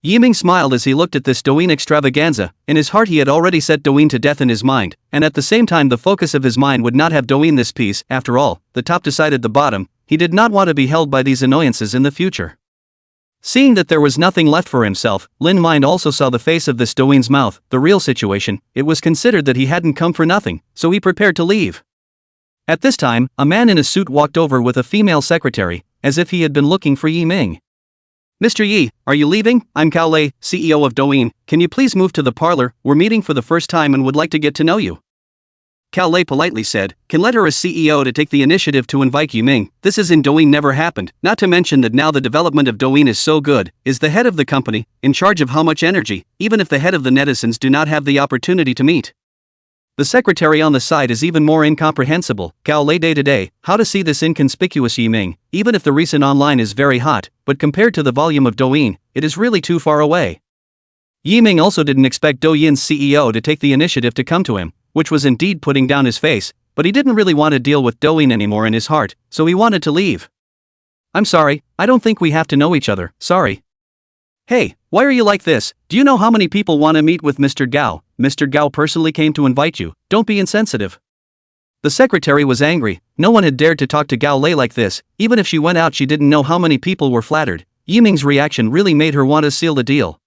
Yiming smiled as he looked at this Douyin extravaganza, in his heart he had already set Douyin to death in his mind, and at the same time the focus of his mind would not have Douyin this piece, after all, the top decided the bottom, he did not want to be held by these annoyances in the future. Seeing that there was nothing left for himself, Lin Mind also saw the face of this Douyin's mouth, the real situation, it was considered that he hadn't come for nothing, so he prepared to leave. At this time, a man in a suit walked over with a female secretary, as if he had been looking for Yiming. Mr. Yi, are you leaving? I'm Cao Lei, CEO of Douyin, can you please move to the parlor, we're meeting for the first time and would like to get to know you. Cao Lei politely said, can let her as CEO to take the initiative to invite Yiming, this is in Douyin never happened, not to mention that now the development of Douyin is so good, is the head of the company, in charge of how much energy, even if the head of the netizens do not have the opportunity to meet. The secretary on the side is even more incomprehensible, Cao Lei day to day, how to see this inconspicuous Yiming, even if the recent online is very hot, but compared to the volume of Douyin, it is really too far away. Yiming also didn't expect Douyin's CEO to take the initiative to come to him, which was indeed putting down his face, but he didn't really want to deal with Douyin anymore in his heart, so he wanted to leave. I'm sorry, I don't think we have to know each other, sorry. Hey, why are you like this? Do you know how many people want to meet with Mr. Gao? Mr. Gao personally came to invite you, don't be insensitive. The secretary was angry, no one had dared to talk to Gao Lei like this, even if she went out she didn't know how many people were flattered. Yiming's reaction really made her want to seal the deal.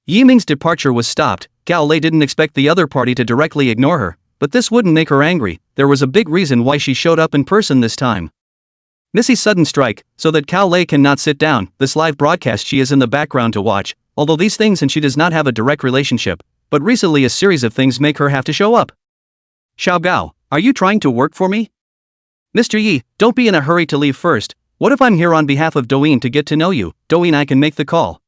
Yiming's departure was stopped, Gao Lei didn't expect the other party to directly ignore her, but this wouldn't make her angry, there was a big reason why she showed up in person this time. Missy's sudden strike, so that Cao Lei cannot sit down, this live broadcast she is in the background to watch, although these things and she does not have a direct relationship, but recently a series of things make her have to show up. Xiao Gao, are you trying to work for me? Mr. Yi, don't be in a hurry to leave first, what if I'm here on behalf of Douyin to get to know you, Douyin I can make the call.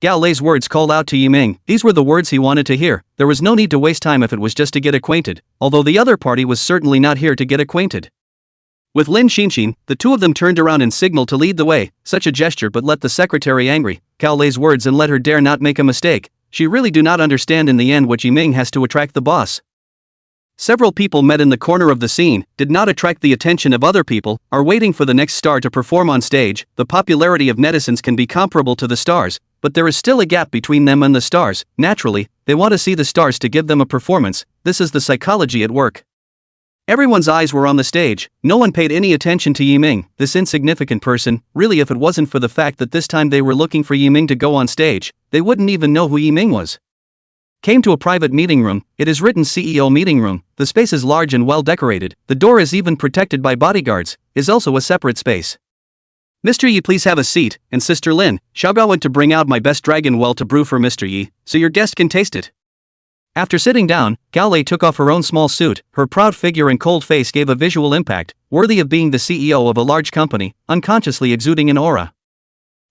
Gao Lei's words called out to Yiming, these were the words he wanted to hear, there was no need to waste time if it was just to get acquainted, although the other party was certainly not here to get acquainted. With Lin Xinxin, the two of them turned around and signaled to lead the way, such a gesture but let the secretary angry, Cao Lei's words and let her dare not make a mistake, she really do not understand in the end what Yiming has to attract the boss. Several people met in the corner of the scene, did not attract the attention of other people, are waiting for the next star to perform on stage, the popularity of netizens can be comparable to the stars, but there is still a gap between them and the stars, naturally, they want to see the stars to give them a performance, this is the psychology at work. Everyone's eyes were on the stage, no one paid any attention to Yiming, this insignificant person, really if it wasn't for the fact that this time they were looking for Yiming to go on stage, they wouldn't even know who Yiming was. Came to a private meeting room, it is written CEO meeting room, the space is large and well decorated, the door is even protected by bodyguards, is also a separate space. Mr. Yi please have a seat, and Sister Lin, Xiaogao went to bring out my best dragon well to brew for Mr. Yi, so your guest can taste it. After sitting down, Gao Lei took off her own small suit, her proud figure and cold face gave a visual impact, worthy of being the CEO of a large company, unconsciously exuding an aura.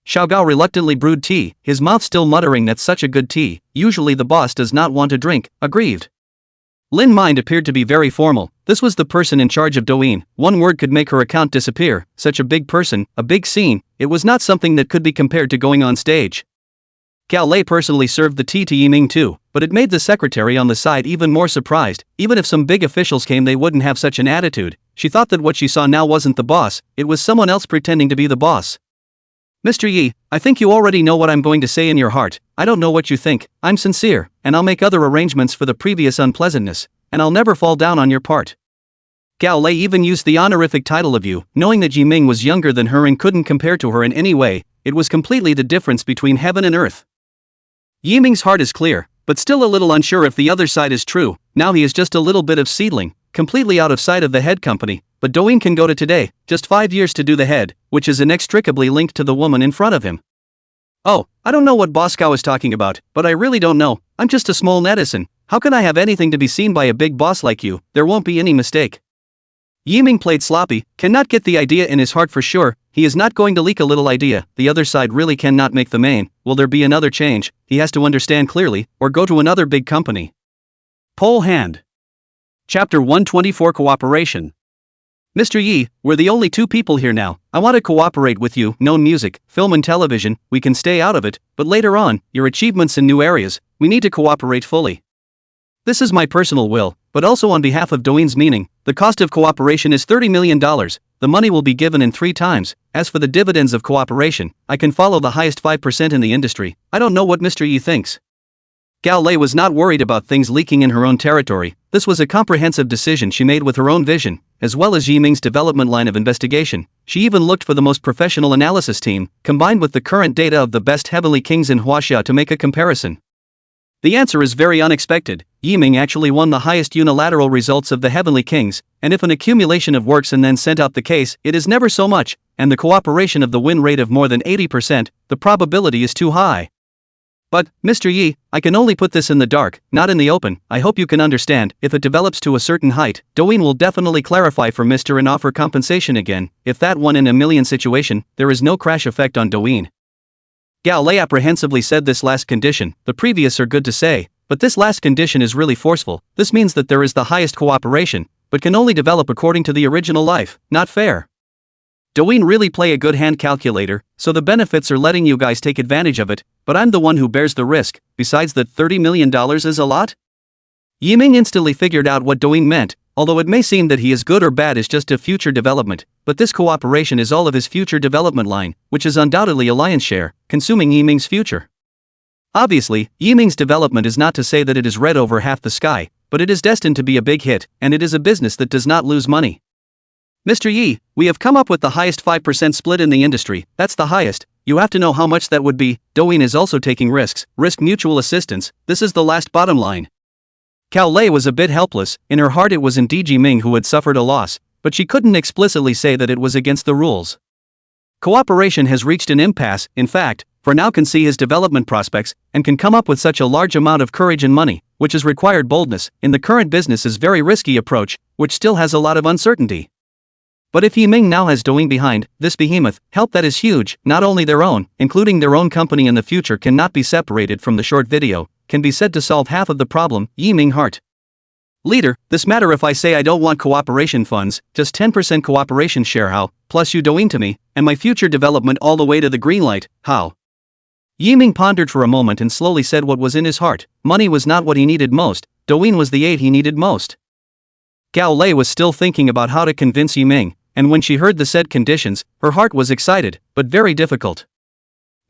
Xiao Gao reluctantly brewed tea, his mouth still muttering that's such a good tea. Usually the boss does not want to drink, aggrieved. Lin Mind appeared to be very formal. This was the person in charge of Douyin. One word could make her account disappear. Such a big person, a big scene. It was not something that could be compared to going on stage. Gao Lei personally served the tea to Yiming too, but it made the secretary on the side even more surprised. Even if some big officials came, they wouldn't have such an attitude. She thought that what she saw now wasn't the boss, it was someone else pretending to be the boss. Mr. Yi, I think you already know what I'm going to say in your heart. I don't know what you think. I'm sincere, and I'll make other arrangements for the previous unpleasantness, and I'll never fall down on your part. Gao Lei even used the honorific title of you, knowing that Yiming was younger than her and couldn't compare to her in any way. It was completely the difference between heaven and earth. Yiming's heart is clear, but still a little unsure if the other side is true. Now he is just a little bit of seedling, completely out of sight of the head company, but Douyin can go to today, just 5 years to do the head, which is inextricably linked to the woman in front of him. Oh, I don't know what Boss Gao is talking about, but I really don't know. I'm just a small netizen. How can I have anything to be seen by a big boss like you? There won't be any mistake. Yiming played sloppy, cannot get the idea in his heart for sure. He is not going to leak a little idea. The other side really cannot make the main. Will there be another change? He has to understand clearly, or go to another big company. Pole hand. Chapter 124 Cooperation. Mr. Yi, we're the only two people here now. I want to cooperate with you. Known music, film and television, we can stay out of it, but later on, your achievements in new areas, we need to cooperate fully. This is my personal will, but also on behalf of Douyin's meaning. The cost of cooperation is $30 million. The money will be given in 3 times. As for the dividends of cooperation, I can follow the highest 5% in the industry. I don't know what Mr. Yi thinks. Gao Lei was not worried about things leaking in her own territory. This was a comprehensive decision she made with her own vision, as well as Yiming's development line of investigation. She even looked for the most professional analysis team, combined with the current data of the best heavenly kings in Huaxia to make a comparison. The answer is very unexpected. Yiming actually won the highest unilateral results of the heavenly kings, and if an accumulation of works and then sent out the case, it is never so much, and the cooperation of the win rate of more than 80%, the probability is too high. But, Mr. Yi, I can only put this in the dark, not in the open. I hope you can understand. If it develops to a certain height, Douyin will definitely clarify for Mr. and offer compensation again. If that 1 in a million situation, there is no crash effect on Douyin. Gao Lei apprehensively said this last condition. The previous are good to say, but this last condition is really forceful. This means that there is the highest cooperation, but can only develop according to the original life. Not fair. Douyin really play a good hand calculator, so the benefits are letting you guys take advantage of it, but I'm the one who bears the risk. Besides that $30 million is a lot? Yiming instantly figured out what Douyin meant. Although it may seem that he is good or bad is just a future development, but this cooperation is all of his future development line, which is undoubtedly a lion's share, consuming Yiming's future. Obviously, Yiming's development is not to say that it is red over half the sky, but it is destined to be a big hit, and it is a business that does not lose money. Mr. Yi, we have come up with the highest 5% split in the industry. That's the highest. You have to know how much that would be. Douyin is also taking risks, risk mutual assistance. This is the last bottom line. Gao Lei was a bit helpless. In her heart it was indeed Yiming who had suffered a loss, but she couldn't explicitly say that it was against the rules. Cooperation has reached an impasse, in fact, for now can see his development prospects, and can come up with such a large amount of courage and money, which has required boldness, in the current business is very risky approach, which still has a lot of uncertainty. But if Yiming now has Douyin behind, this behemoth, help that is huge, not only their own, including their own company in the future cannot be separated from the short video, can be said to solve half of the problem. Yiming heart. Leader, this matter if I say I don't want cooperation funds, just 10% cooperation share how, plus you Douyin to me, and my future development all the way to the green light, how? Yiming pondered for a moment and slowly said what was in his heart. Money was not what he needed most, Douyin was the aid he needed most. Gao Lei was still thinking about how to convince Yiming, and when she heard the said conditions, her heart was excited, but very difficult.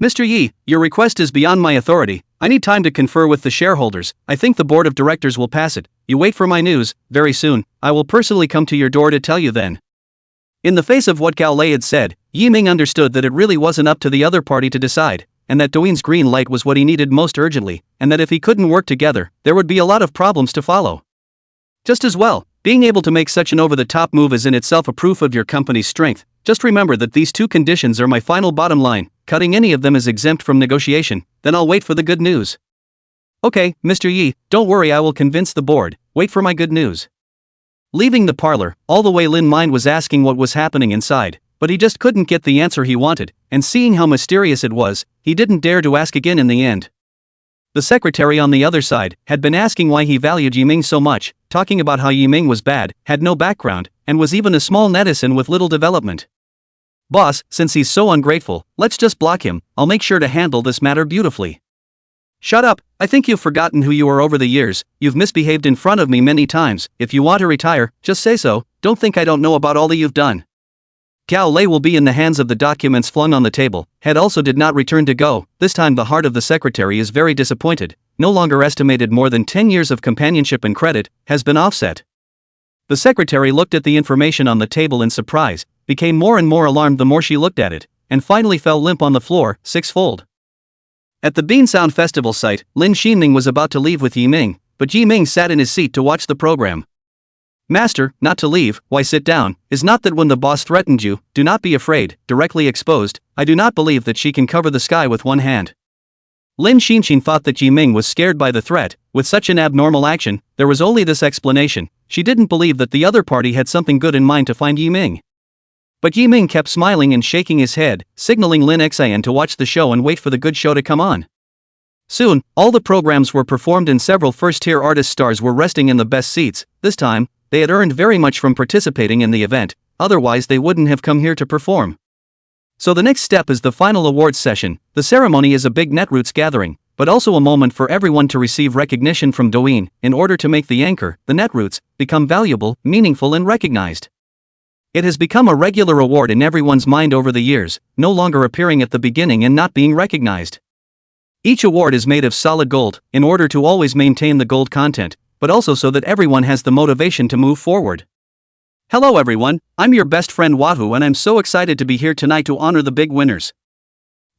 Mr. Yi, your request is beyond my authority. I need time to confer with the shareholders. I think the board of directors will pass it. You wait for my news, very soon. I will personally come to your door to tell you then. In the face of what Gao Lei had said, Yiming understood that it really wasn't up to the other party to decide, and that Douyin's green light was what he needed most urgently, and that if he couldn't work together, there would be a lot of problems to follow. Just as well, being able to make such an over-the-top move is in itself a proof of your company's strength. Just remember that these 2 conditions are my final bottom line. Cutting any of them is exempt from negotiation, then I'll wait for the good news. Okay, Mr. Yi, don't worry, I will convince the board. Wait for my good news. Leaving the parlor, all the way Lin Mind was asking what was happening inside, but he just couldn't get the answer he wanted, and seeing how mysterious it was, he didn't dare to ask again in the end. The secretary on the other side had been asking why he valued Yiming so much, talking about how Yiming was bad, had no background, and was even a small netizen with little development. Boss, since he's so ungrateful, let's just block him. I'll make sure to handle this matter beautifully. Shut up, I think you've forgotten who you are over the years. You've misbehaved in front of me many times. If you want to retire, just say so. Don't think I don't know about all that you've done. Gao Lei will be in the hands of the documents flung on the table. Head also did not return to go. This time the heart of the secretary is very disappointed. No longer estimated more than 10 years of companionship and credit, has been offset. The secretary looked at the information on the table in surprise, became more and more alarmed the more she looked at it, and finally fell limp on the floor, sixfold. At the Bean Sound Festival site, Lin Xinming was about to leave with Yiming, but Yiming sat in his seat to watch the program. Master, not to leave, why sit down, is not that when the boss threatened you, do not be afraid, directly exposed, I do not believe that she can cover the sky with one hand. Lin Xinxin thought that Yiming was scared by the threat. With such an abnormal action, there was only this explanation: she didn't believe that the other party had something good in mind to find Yiming. But Yiming kept smiling and shaking his head, signaling Lin Xian to watch the show and wait for the good show to come on. Soon, all the programs were performed and several first-tier artist stars were resting in the best seats. This time, they had earned very much from participating in the event, otherwise they wouldn't have come here to perform. So the next step is the final awards session. The ceremony is a big Netroots gathering, but also a moment for everyone to receive recognition from Douyin, in order to make the anchor, the Netroots, become valuable, meaningful and recognized. It has become a regular award in everyone's mind over the years, no longer appearing at the beginning and not being recognized. Each award is made of solid gold, in order to always maintain the gold content, but also so that everyone has the motivation to move forward. Hello everyone, I'm your best friend Wahoo and I'm so excited to be here tonight to honor the big winners.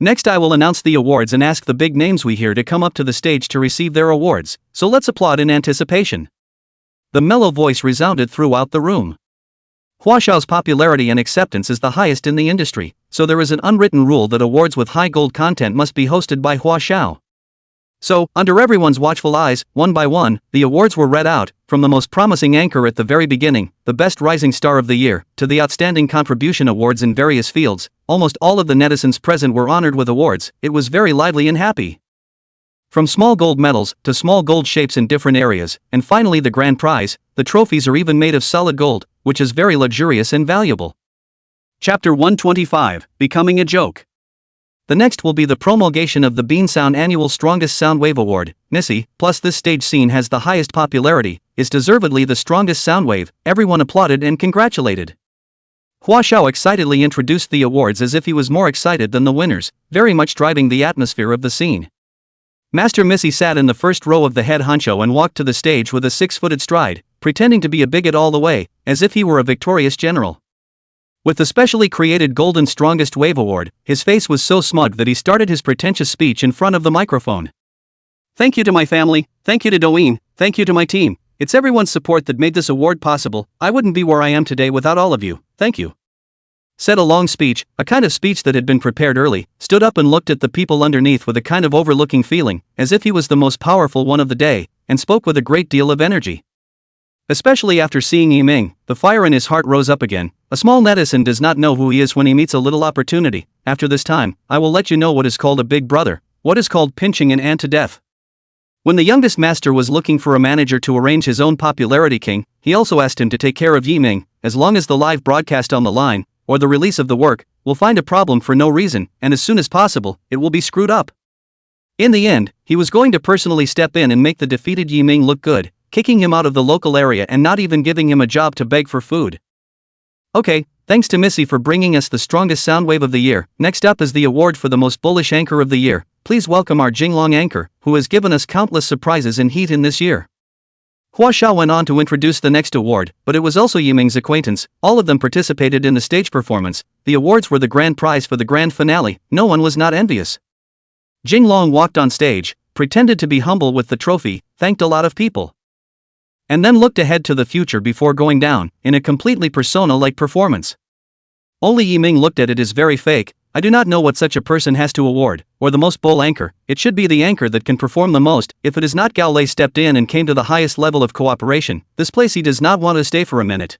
Next I will announce the awards and ask the big names we hear to come up to the stage to receive their awards, so let's applaud in anticipation. The mellow voice resounded throughout the room. Hua Xiao's popularity and acceptance is the highest in the industry, so there is an unwritten rule that awards with high gold content must be hosted by Hua Xiao. So, under everyone's watchful eyes, one by one, the awards were read out, from the most promising anchor at the very beginning, the best rising star of the year, to the outstanding contribution awards in various fields. Almost all of the netizens present were honored with awards. It was very lively and happy. From small gold medals, to small gold shapes in different areas, and finally the grand prize, the trophies are even made of solid gold, which is very luxurious and valuable. Chapter 125, Becoming a Joke. The next will be the promulgation of the Bean Sound Annual Strongest Sound Wave Award, Nissy, plus this stage scene has the highest popularity, is deservedly the strongest sound wave. Everyone applauded and congratulated. Hua Xiao excitedly introduced the awards as if he was more excited than the winners, very much driving the atmosphere of the scene. Master Missy sat in the first row of the head honcho and walked to the stage with a 6-footed stride, pretending to be a bigot all the way, as if he were a victorious general. With the specially created Golden Strongest Wave Award, his face was so smug that he started his pretentious speech in front of the microphone. Thank you to my family, thank you to Douyin, thank you to my team. It's everyone's support that made this award possible. I wouldn't be where I am today without all of you, thank you. Said a long speech, a kind of speech that had been prepared early, stood up and looked at the people underneath with a kind of overlooking feeling, as if he was the most powerful one of the day, and spoke with a great deal of energy. Especially after seeing Yiming, the fire in his heart rose up again. A small netizen does not know who he is when he meets a little opportunity. After this time, I will let you know what is called a big brother, what is called pinching an ant to death. When the youngest master was looking for a manager to arrange his own popularity king, he also asked him to take care of Yiming, as long as the live broadcast on the line, or the release of the work, will find a problem for no reason, and as soon as possible, it will be screwed up. In the end, he was going to personally step in and make the defeated Yiming look good, kicking him out of the local area and not even giving him a job to beg for food. Okay, thanks to Missy for bringing us the strongest sound wave of the year. Next up is the award for the most bullish anchor of the year. Please welcome our Jinglong anchor, who has given us countless surprises and heat in this year. Hua Xiao went on to introduce the next award, but it was also Yiming's acquaintance. All of them participated in the stage performance. The awards were the grand prize for the grand finale. No one was not envious. Jinglong walked on stage, pretended to be humble with the trophy, thanked a lot of people, and then looked ahead to the future before going down, in a completely persona-like performance. Only Yiming looked at it as very fake. I do not know what such a person has to award, or the most bull anchor. It should be the anchor that can perform the most. If it is not, Gao Lei stepped in and came to the highest level of cooperation. This place he does not want to stay for a minute.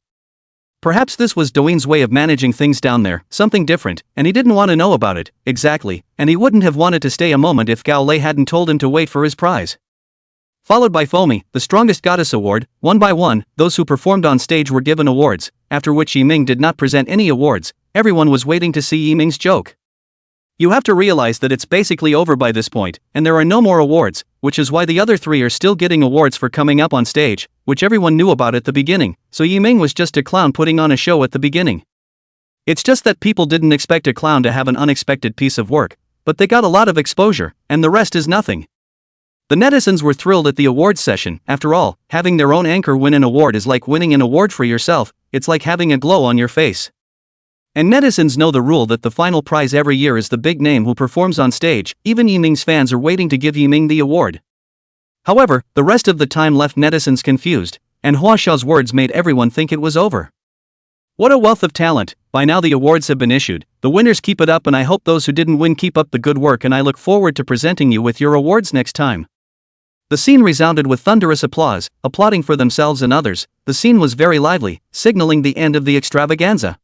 Perhaps this was Douyin's way of managing things down there, something different, and he didn't want to know about it, exactly, and he wouldn't have wanted to stay a moment if Gao Lei hadn't told him to wait for his prize. Followed by Fomi, the strongest goddess award. One by one, those who performed on stage were given awards, after which Yiming did not present any awards. Everyone was waiting to see Yiming's joke. You have to realize that it's basically over by this point, and there are no more awards, which is why the other three are still getting awards for coming up on stage, which everyone knew about at the beginning, so Yiming was just a clown putting on a show at the beginning. It's just that people didn't expect a clown to have an unexpected piece of work, but they got a lot of exposure, and the rest is nothing. The netizens were thrilled at the awards session. After all, having their own anchor win an award is like winning an award for yourself. It's like having a glow on your face. And netizens know the rule that the final prize every year is the big name who performs on stage. Even Yiming's fans are waiting to give Yiming the award. However, the rest of the time left netizens confused, and Hua Xiao's words made everyone think it was over. What a wealth of talent. By now the awards have been issued. The winners keep it up, and I hope those who didn't win keep up the good work, and I look forward to presenting you with your awards next time. The scene resounded with thunderous applause, applauding for themselves and others. The scene was very lively, signaling the end of the extravaganza.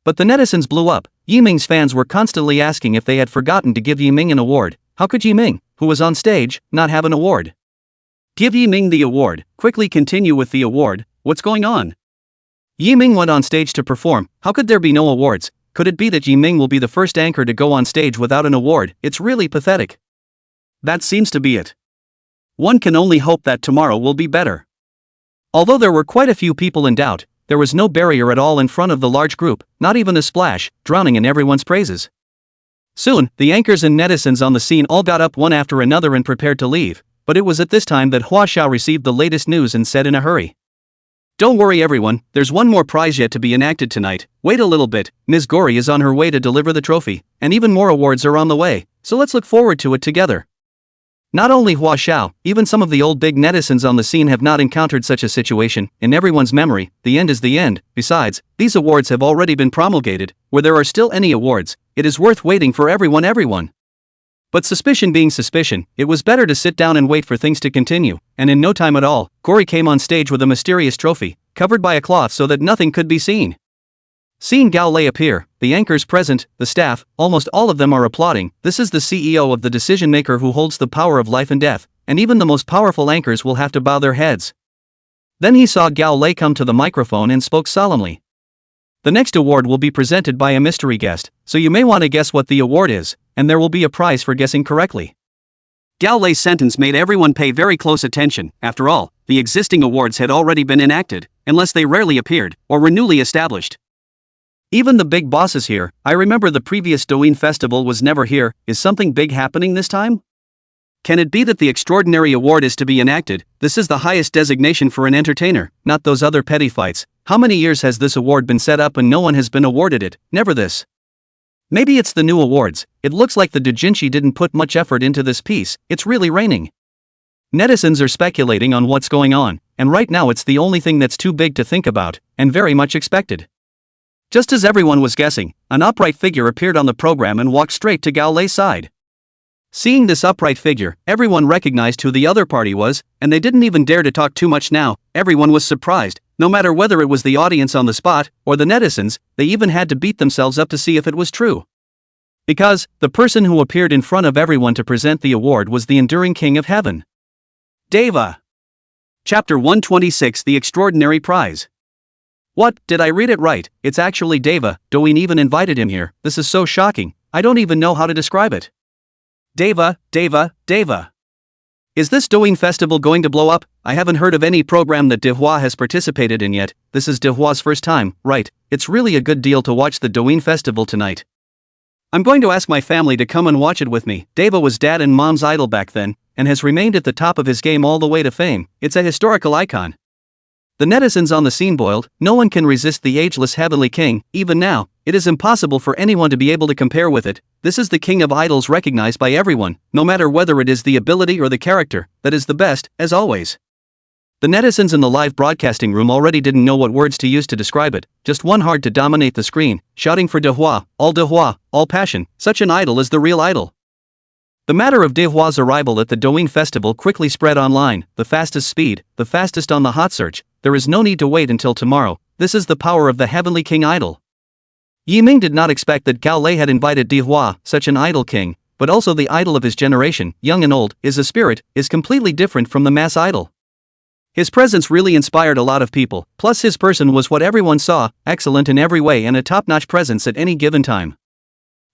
But the netizens blew up. Yiming's fans were constantly asking if they had forgotten to give Yiming an award. How could Yiming, who was on stage, not have an award? Give Yiming the award. Quickly continue with the award. What's going on? Yiming went on stage to perform. How could there be no awards? Could it be that Yiming will be the first anchor to go on stage without an award? It's really pathetic. That seems to be it. One can only hope that tomorrow will be better. Although there were quite a few people in doubt, there was no barrier at all in front of the large group, not even a splash, drowning in everyone's praises. Soon, the anchors and netizens on the scene all got up one after another and prepared to leave, but it was at this time that Hua Xiao received the latest news and said in a hurry. Don't worry everyone, there's one more prize yet to be enacted tonight. Wait a little bit, Ms. Gori is on her way to deliver the trophy, and even more awards are on the way, so let's look forward to it together. Not only Hua Xiao, even some of the old big netizens on the scene have not encountered such a situation. In everyone's memory, the end is the end. Besides, these awards have already been promulgated. Where there are still any awards, it is worth waiting for everyone. But suspicion being suspicion, it was better to sit down and wait for things to continue, and in no time at all, Gori came on stage with a mysterious trophy, covered by a cloth so that nothing could be seen. Seeing Gao Lei appear, the anchors present, the staff, almost all of them are applauding. This is the CEO of the decision maker who holds the power of life and death, and even the most powerful anchors will have to bow their heads. Then he saw Gao Lei come to the microphone and spoke solemnly. The next award will be presented by a mystery guest, so you may want to guess what the award is, and there will be a prize for guessing correctly. Gao Lei's sentence made everyone pay very close attention. After all, the existing awards had already been enacted, unless they rarely appeared, or were newly established. Even the big boss is here. I remember the previous Douyin festival was never here. Is something big happening this time? Can it be that the extraordinary award is to be enacted? This is the highest designation for an entertainer, not those other petty fights. How many years has this award been set up and no one has been awarded it? Never this. Maybe it's the new awards. It looks like the doujinshi didn't put much effort into this piece. It's really raining. Netizens are speculating on what's going on, and right now it's the only thing that's too big to think about, and very much expected. Just as everyone was guessing, an upright figure appeared on the program and walked straight to Gao Lei's side. Seeing this upright figure, everyone recognized who the other party was, and they didn't even dare to talk too much now. Everyone was surprised, no matter whether it was the audience on the spot, or the netizens. They even had to beat themselves up to see if it was true. Because, the person who appeared in front of everyone to present the award was the enduring King of Heaven. Deva. Chapter 126, The Extraordinary Prize. What, did I read it right? It's actually Deva. Douyin even invited him here. This is so shocking, I don't even know how to describe it. Deva. Is this Douyin festival going to blow up? I haven't heard of any program that Dehua has participated in yet. This is Dehua's first time, right? It's really a good deal to watch the Douyin festival tonight. I'm going to ask my family to come and watch it with me. Deva was dad and mom's idol back then, and has remained at the top of his game all the way to fame. It's a historical icon. The netizens on the scene boiled. No one can resist the ageless heavenly king. Even now, it is impossible for anyone to be able to compare with it. This is the king of idols recognized by everyone, no matter whether it is the ability or the character, that is the best, as always. The netizens in the live broadcasting room already didn't know what words to use to describe it, just one hard to dominate the screen, shouting for Dehua, all passion. Such an idol is the real idol. The matter of Dehua's arrival at the Douyin festival quickly spread online. The fastest speed, the fastest on the hot search. There is no need to wait until tomorrow. this is the power of the heavenly king idol. Yiming did not expect that Gao Lei had invited Dihua, such an idol king, but also the idol of his generation, young and old, is a spirit, is completely different from the mass idol. His presence really inspired a lot of people, plus his person was what everyone saw, excellent in every way and a top-notch presence at any given time.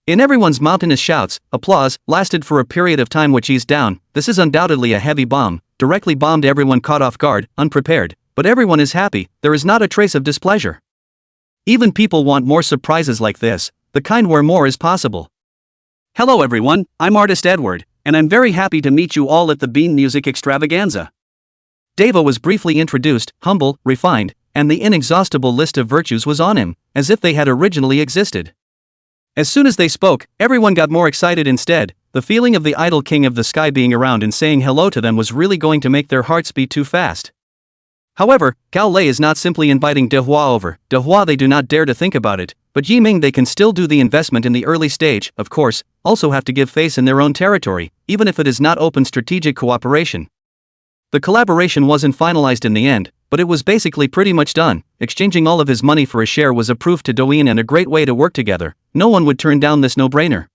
In everyone's mountainous shouts, applause lasted for a period of time which eased down. This is undoubtedly a heavy bomb, directly bombed everyone caught off guard, unprepared, but everyone is happy, there is not a trace of displeasure. Even people want more surprises like this, the kind where more is possible. Hello everyone, I'm artist Edward, and I'm very happy to meet you all at the Bean Music Extravaganza. Deva was briefly introduced, humble, refined, and the inexhaustible list of virtues was on him, as if they had originally existed. As soon as they spoke, everyone got more excited instead. The feeling of the idol king of the sky being around and saying hello to them was really going to make their hearts beat too fast. However, Gao Lei is not simply inviting Dehua over. Dehua they do not dare to think about it, but Yiming they can still do the investment in the early stage, of course, also have to give face in their own territory, even if it is not open strategic cooperation. The collaboration wasn't finalized in the end, but it was basically pretty much done. Exchanging all of his money for a share was a proof to Douyin and a great way to work together. No one would turn down this no-brainer.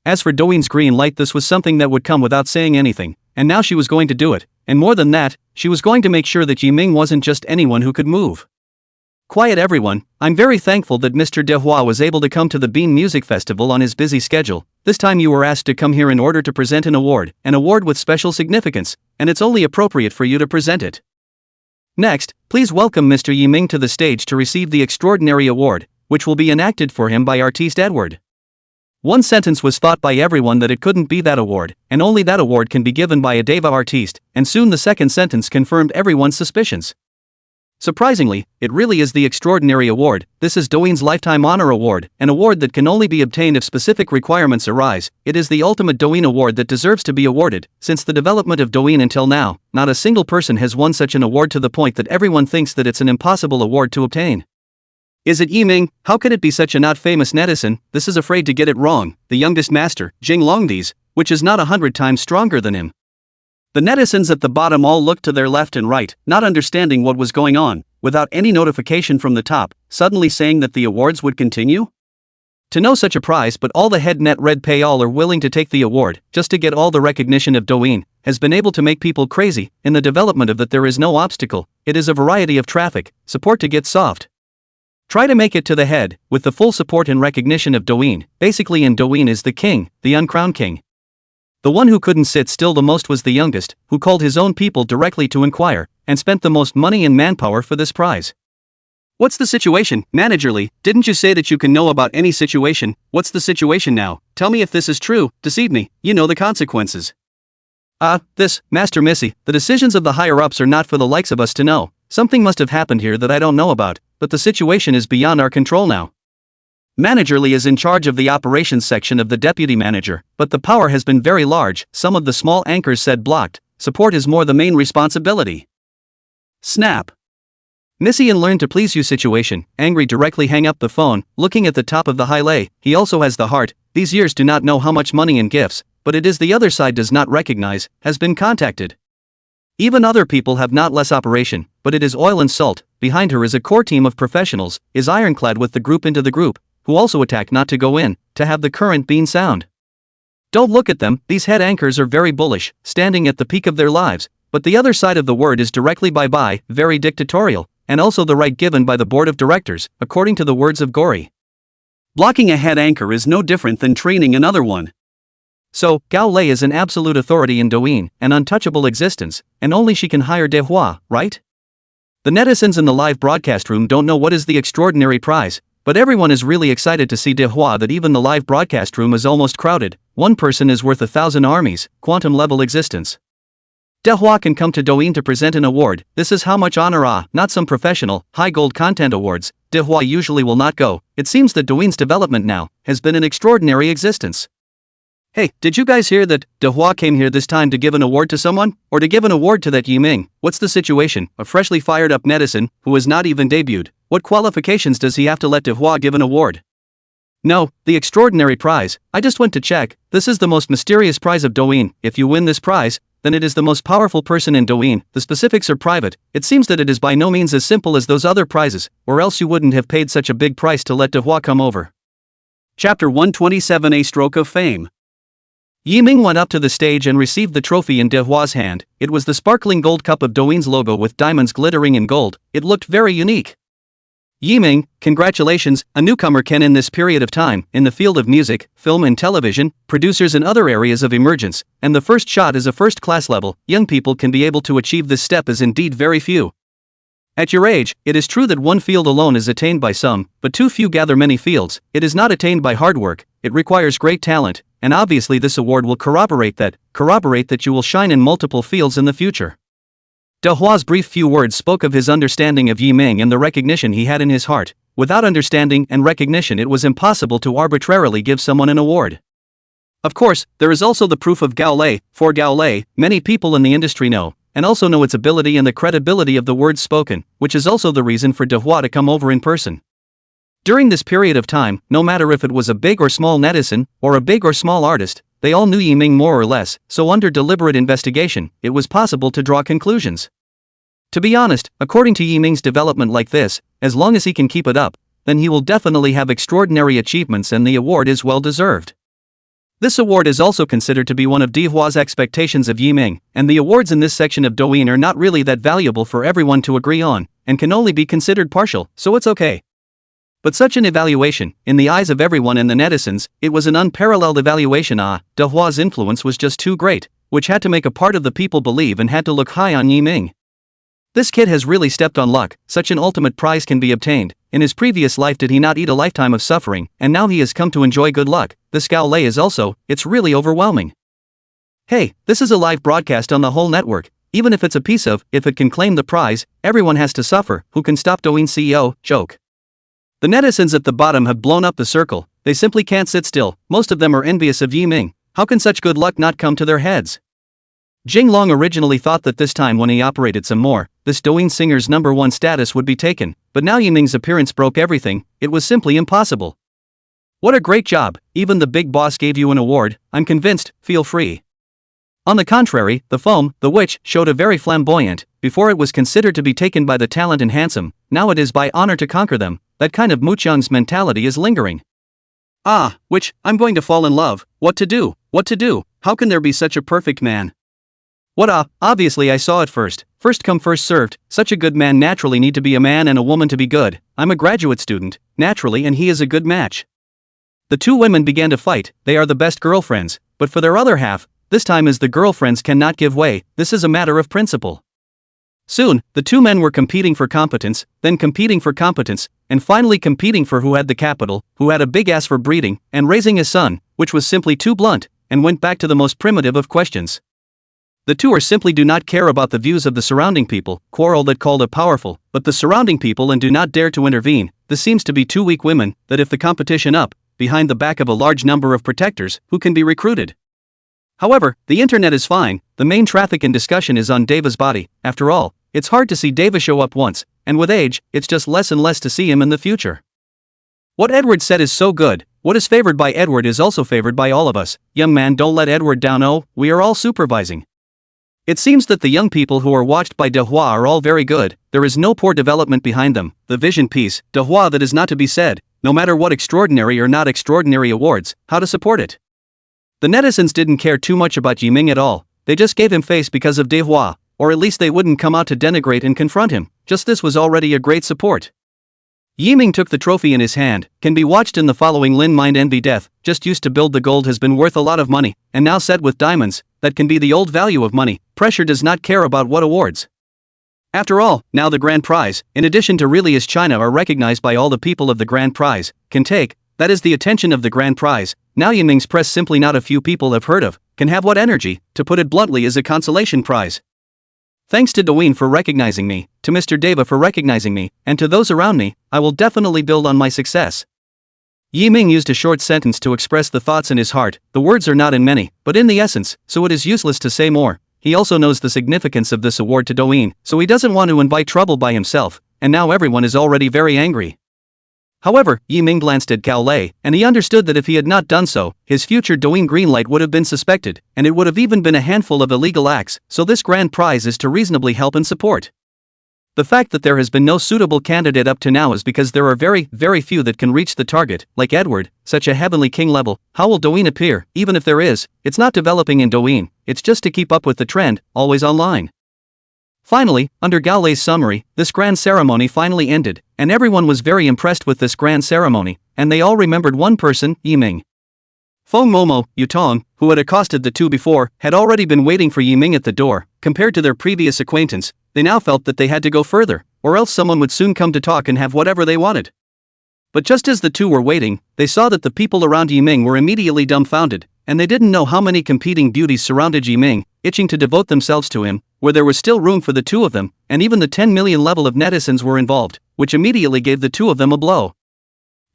As for Douyin's green light, this was something that would come without saying anything, and now she was going to do it, and more than that, she was going to make sure that Yiming wasn't just anyone who could move. Quiet everyone, I'm very thankful that Mr. Dehua was able to come to the Bean Music Festival on his busy schedule. This time you were asked to come here in order to present an award with special significance, and it's only appropriate for you to present it. Next, please welcome Mr. Yiming to the stage to receive the extraordinary award, which will be enacted for him by artiste Edward. One sentence was thought by everyone that it couldn't be that award, and only that award can be given by a Deva artiste, and soon the second sentence confirmed everyone's suspicions. Surprisingly, it really is the extraordinary award. This is Douyin's Lifetime Honor Award, an award that can only be obtained if specific requirements arise. It is the ultimate Douyin award that deserves to be awarded. Since the development of Douyin until now, not a single person has won such an award to the point that everyone thinks that it's an impossible award to obtain. Is it Yiming? How could it be such a not famous netizen? This is afraid to get it wrong, the youngest master, Jing Longdi's, which is not 100 times stronger than him. The netizens at the bottom all looked to their left and right, not understanding what was going on, without any notification from the top, suddenly saying that the awards would continue? To know such a prize, but all the head net red pay all are willing to take the award, just to get all the recognition of Douyin, has been able to make people crazy. In the development of that there is no obstacle, it is a variety of traffic, support to get soft. Try to make it to the head, with the full support and recognition of Douyin. Basically in Douyin is the king, the uncrowned king. The one who couldn't sit still the most was the youngest, who called his own people directly to inquire, and spent the most money and manpower for this prize. What's the situation, managerly? Didn't you say that you can know about any situation? What's the situation now? Tell me if this is true, deceive me, you know the consequences. Master Missy, the decisions of the higher-ups are not for the likes of us to know. Something must have happened here that I don't know about, but the situation is beyond our control now. Managerly is in charge of the operations section of the deputy manager, but the power has been very large. Some of the small anchors said blocked. Support is more the main responsibility. Snap. Missy and learn to please you situation, angry directly hang up the phone, looking at the top of the high lay. He also has the heart. These years do not know how much money and gifts, but it is the other side does not recognize, has been contacted. Even other people have not less operation, but it is oil and salt. Behind her is a core team of professionals, is ironclad with the group into the group, who also attack not to go in, to have the current bean sound. Don't look at them, these head anchors are very bullish, standing at the peak of their lives, but the other side of the word is directly bye-bye, very dictatorial, and also the right given by the board of directors, according to the words of Gori. Blocking a head anchor is no different than training another one. So, Gao Lei is an absolute authority in Douyin, an untouchable existence, and only she can hire Dehua, right? The netizens in the live broadcast room don't know what is the extraordinary prize, but everyone is really excited to see Dehua that even the live broadcast room is almost crowded. One person is worth 1,000 armies, quantum-level existence. Dehua can come to Douyin to present an award. This is how much honor not some professional, high-gold content awards. Dehua usually will not go. It seems that Douyin's development now has been an extraordinary existence. Hey, did you guys hear that Dehua came here this time to give an award to someone? Or to give an award to that Yiming? What's the situation? A freshly fired up netizen, who has not even debuted. What qualifications does he have to let Dehua give an award? No, the extraordinary prize. I just went to check. This is the most mysterious prize of Douyin. If you win this prize, then it is the most powerful person in Douyin. The specifics are private. It seems that it is by no means as simple as those other prizes, or else you wouldn't have paid such a big price to let Dehua come over. Chapter 127: A Stroke of Fame. Yiming went up to the stage and received the trophy in Dehua's hand. It was the sparkling gold cup of Douyin's logo with diamonds glittering in gold. It looked very unique. Yiming, congratulations, a newcomer can in this period of time, in the field of music, film and television, producers and other areas of emergence, and the first shot is a first-class level. Young people can be able to achieve this step is indeed very few. At your age, it is true that one field alone is attained by some, but too few gather many fields. It is not attained by hard work, it requires great talent, and obviously this award will corroborate that you will shine in multiple fields in the future. Dehua's brief few words spoke of his understanding of Yiming and the recognition he had in his heart. Without understanding and recognition, it was impossible to arbitrarily give someone an award. Of course, there is also the proof of Gao Lei. For Gao Lei, many people in the industry know, and also know its ability and the credibility of the words spoken, which is also the reason for Dehua to come over in person. During this period of time, no matter if it was a big or small netizen, or a big or small artist, they all knew Yiming more or less, so under deliberate investigation, it was possible to draw conclusions. To be honest, according to Yiming's development like this, as long as he can keep it up, then he will definitely have extraordinary achievements and the award is well deserved. This award is also considered to be one of Dehua's expectations of Yiming, and the awards in this section of Douyin are not really that valuable for everyone to agree on, and can only be considered partial, so it's okay. But such an evaluation, in the eyes of everyone and the netizens, it was an unparalleled evaluation. Dehua's influence was just too great, which had to make a part of the people believe and had to look high on Yiming. This kid has really stepped on luck. Such an ultimate prize can be obtained. In his previous life did he not eat a lifetime of suffering, and now he has come to enjoy good luck. This Gao Lei is also, it's really overwhelming. Hey, this is a live broadcast on the whole network. Even if it's a piece of, if it can claim the prize, everyone has to suffer. Who can stop Douyin CEO? Joke. The netizens at the bottom have blown up the circle. They simply can't sit still. Most of them are envious of Yiming. How can such good luck not come to their heads? Jing Long originally thought that this time when he operated some more, this Douyin singer's #1 status would be taken, but now Yiming's appearance broke everything. It was simply impossible. What a great job, even the big boss gave you an award. I'm convinced, feel free. On the contrary, the foam, the witch, showed a very flamboyant. Before it was considered to be taken by the talent and handsome, now it is by honor to conquer them. That kind of Muqiang's mentality is lingering. Witch, I'm going to fall in love. What to do? What to do? How can there be such a perfect man? What obviously I saw it first. First come first served. Such a good man naturally need to be a man and a woman to be good. I'm a graduate student, naturally, and he is a good match. The two women began to fight. They are the best girlfriends, but for their other half, this time is the girlfriends cannot give way. This is a matter of principle. Soon, the two men were competing for competence, then competing for competence, and finally competing for who had the capital, who had a big ass for breeding, and raising a son, which was simply too blunt, and went back to the most primitive of questions. The two are simply do not care about the views of the surrounding people, quarrel that called it powerful, but the surrounding people and do not dare to intervene. This seems to be two weak women, that if the competition up, behind the back of a large number of protectors, who can be recruited. However, the internet is fine, the main traffic and discussion is on Deva's body. After all, it's hard to see Deva show up once, and with age, it's just less and less to see him in the future. What Edward said is so good. What is favored by Edward is also favored by all of us. Young man, don't let Edward down. Oh, we are all supervising. It seems that the young people who are watched by Dehua are all very good. There is no poor development behind them. The vision piece, Dehua, that is not to be said, no matter what extraordinary or not extraordinary awards, how to support it. The netizens didn't care too much about Yiming at all. They just gave him face because of Dehua, or at least they wouldn't come out to denigrate and confront him. Just this was already a great support. Yiming took the trophy in his hand, can be watched in the following Lin Mind Envy Death, just used to build the gold has been worth a lot of money, and now set with diamonds, that can be the old value of money. Pressure does not care about what awards. After all, now the grand prize, in addition to really as China are recognized by all the people of the grand prize, can take, that is the attention of the grand prize. Now Yiming's press simply not a few people have heard of, can have what energy, to put it bluntly, is a consolation prize. Thanks to Douyin for recognizing me, to Mr. Deva for recognizing me, and to those around me, I will definitely build on my success. Yiming used a short sentence to express the thoughts in his heart. The words are not in many, but in the essence, so it is useless to say more. He also knows the significance of this award to Douyin, so he doesn't want to invite trouble by himself, and now everyone is already very angry. However, Yiming glanced at Gao Lei, and he understood that if he had not done so, his future Douyin greenlight would have been suspected, and it would have even been a handful of illegal acts, so this grand prize is to reasonably help and support. The fact that there has been no suitable candidate up to now is because there are very, very few that can reach the target, like Edward, such a heavenly king level. How will Douyin appear? Even if there is, it's not developing in Douyin, it's just to keep up with the trend, always online. Finally, under Gao Lei's summary, this grand ceremony finally ended, and everyone was very impressed with this grand ceremony, and they all remembered one person, Yiming. Feng Momo, Yutong, who had accosted the two before, had already been waiting for Yiming at the door. Compared to their previous acquaintance, they now felt that they had to go further, or else someone would soon come to talk and have whatever they wanted. But just as the two were waiting, they saw that the people around Yiming were immediately dumbfounded, and they didn't know how many competing beauties surrounded Yiming, itching to devote themselves to him, where there was still room for the two of them, and even the 10 million level of netizens were involved, which immediately gave the two of them a blow.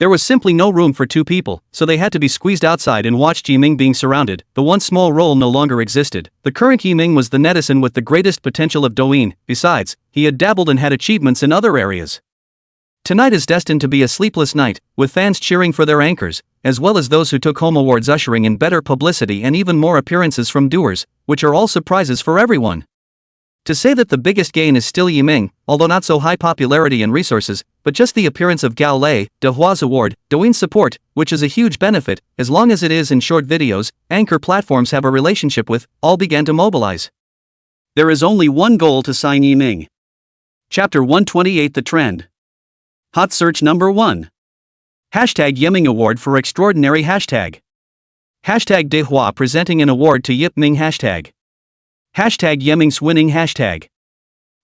There was simply no room for two people, so they had to be squeezed outside and watched Yiming being surrounded. The one small role no longer existed. The current Yiming was the netizen with the greatest potential of Douyin. Besides, he had dabbled and had achievements in other areas. Tonight is destined to be a sleepless night, with fans cheering for their anchors, as well as those who took home awards ushering in better publicity and even more appearances from doers, which are all surprises for everyone. To say that the biggest gain is still Yiming, although not so high popularity and resources, but just the appearance of Gao Lei, De Hua's award, Douyin support, which is a huge benefit, as long as it is in short videos, anchor platforms have a relationship with, all began to mobilize. There is only one goal to sign Yiming. Chapter 128 The Trend. Hot search number 1. Hashtag Yiming Award for Extraordinary Hashtag. Hashtag De Hua presenting an award to Yiming Hashtag. Hashtag Yiming's winning hashtag.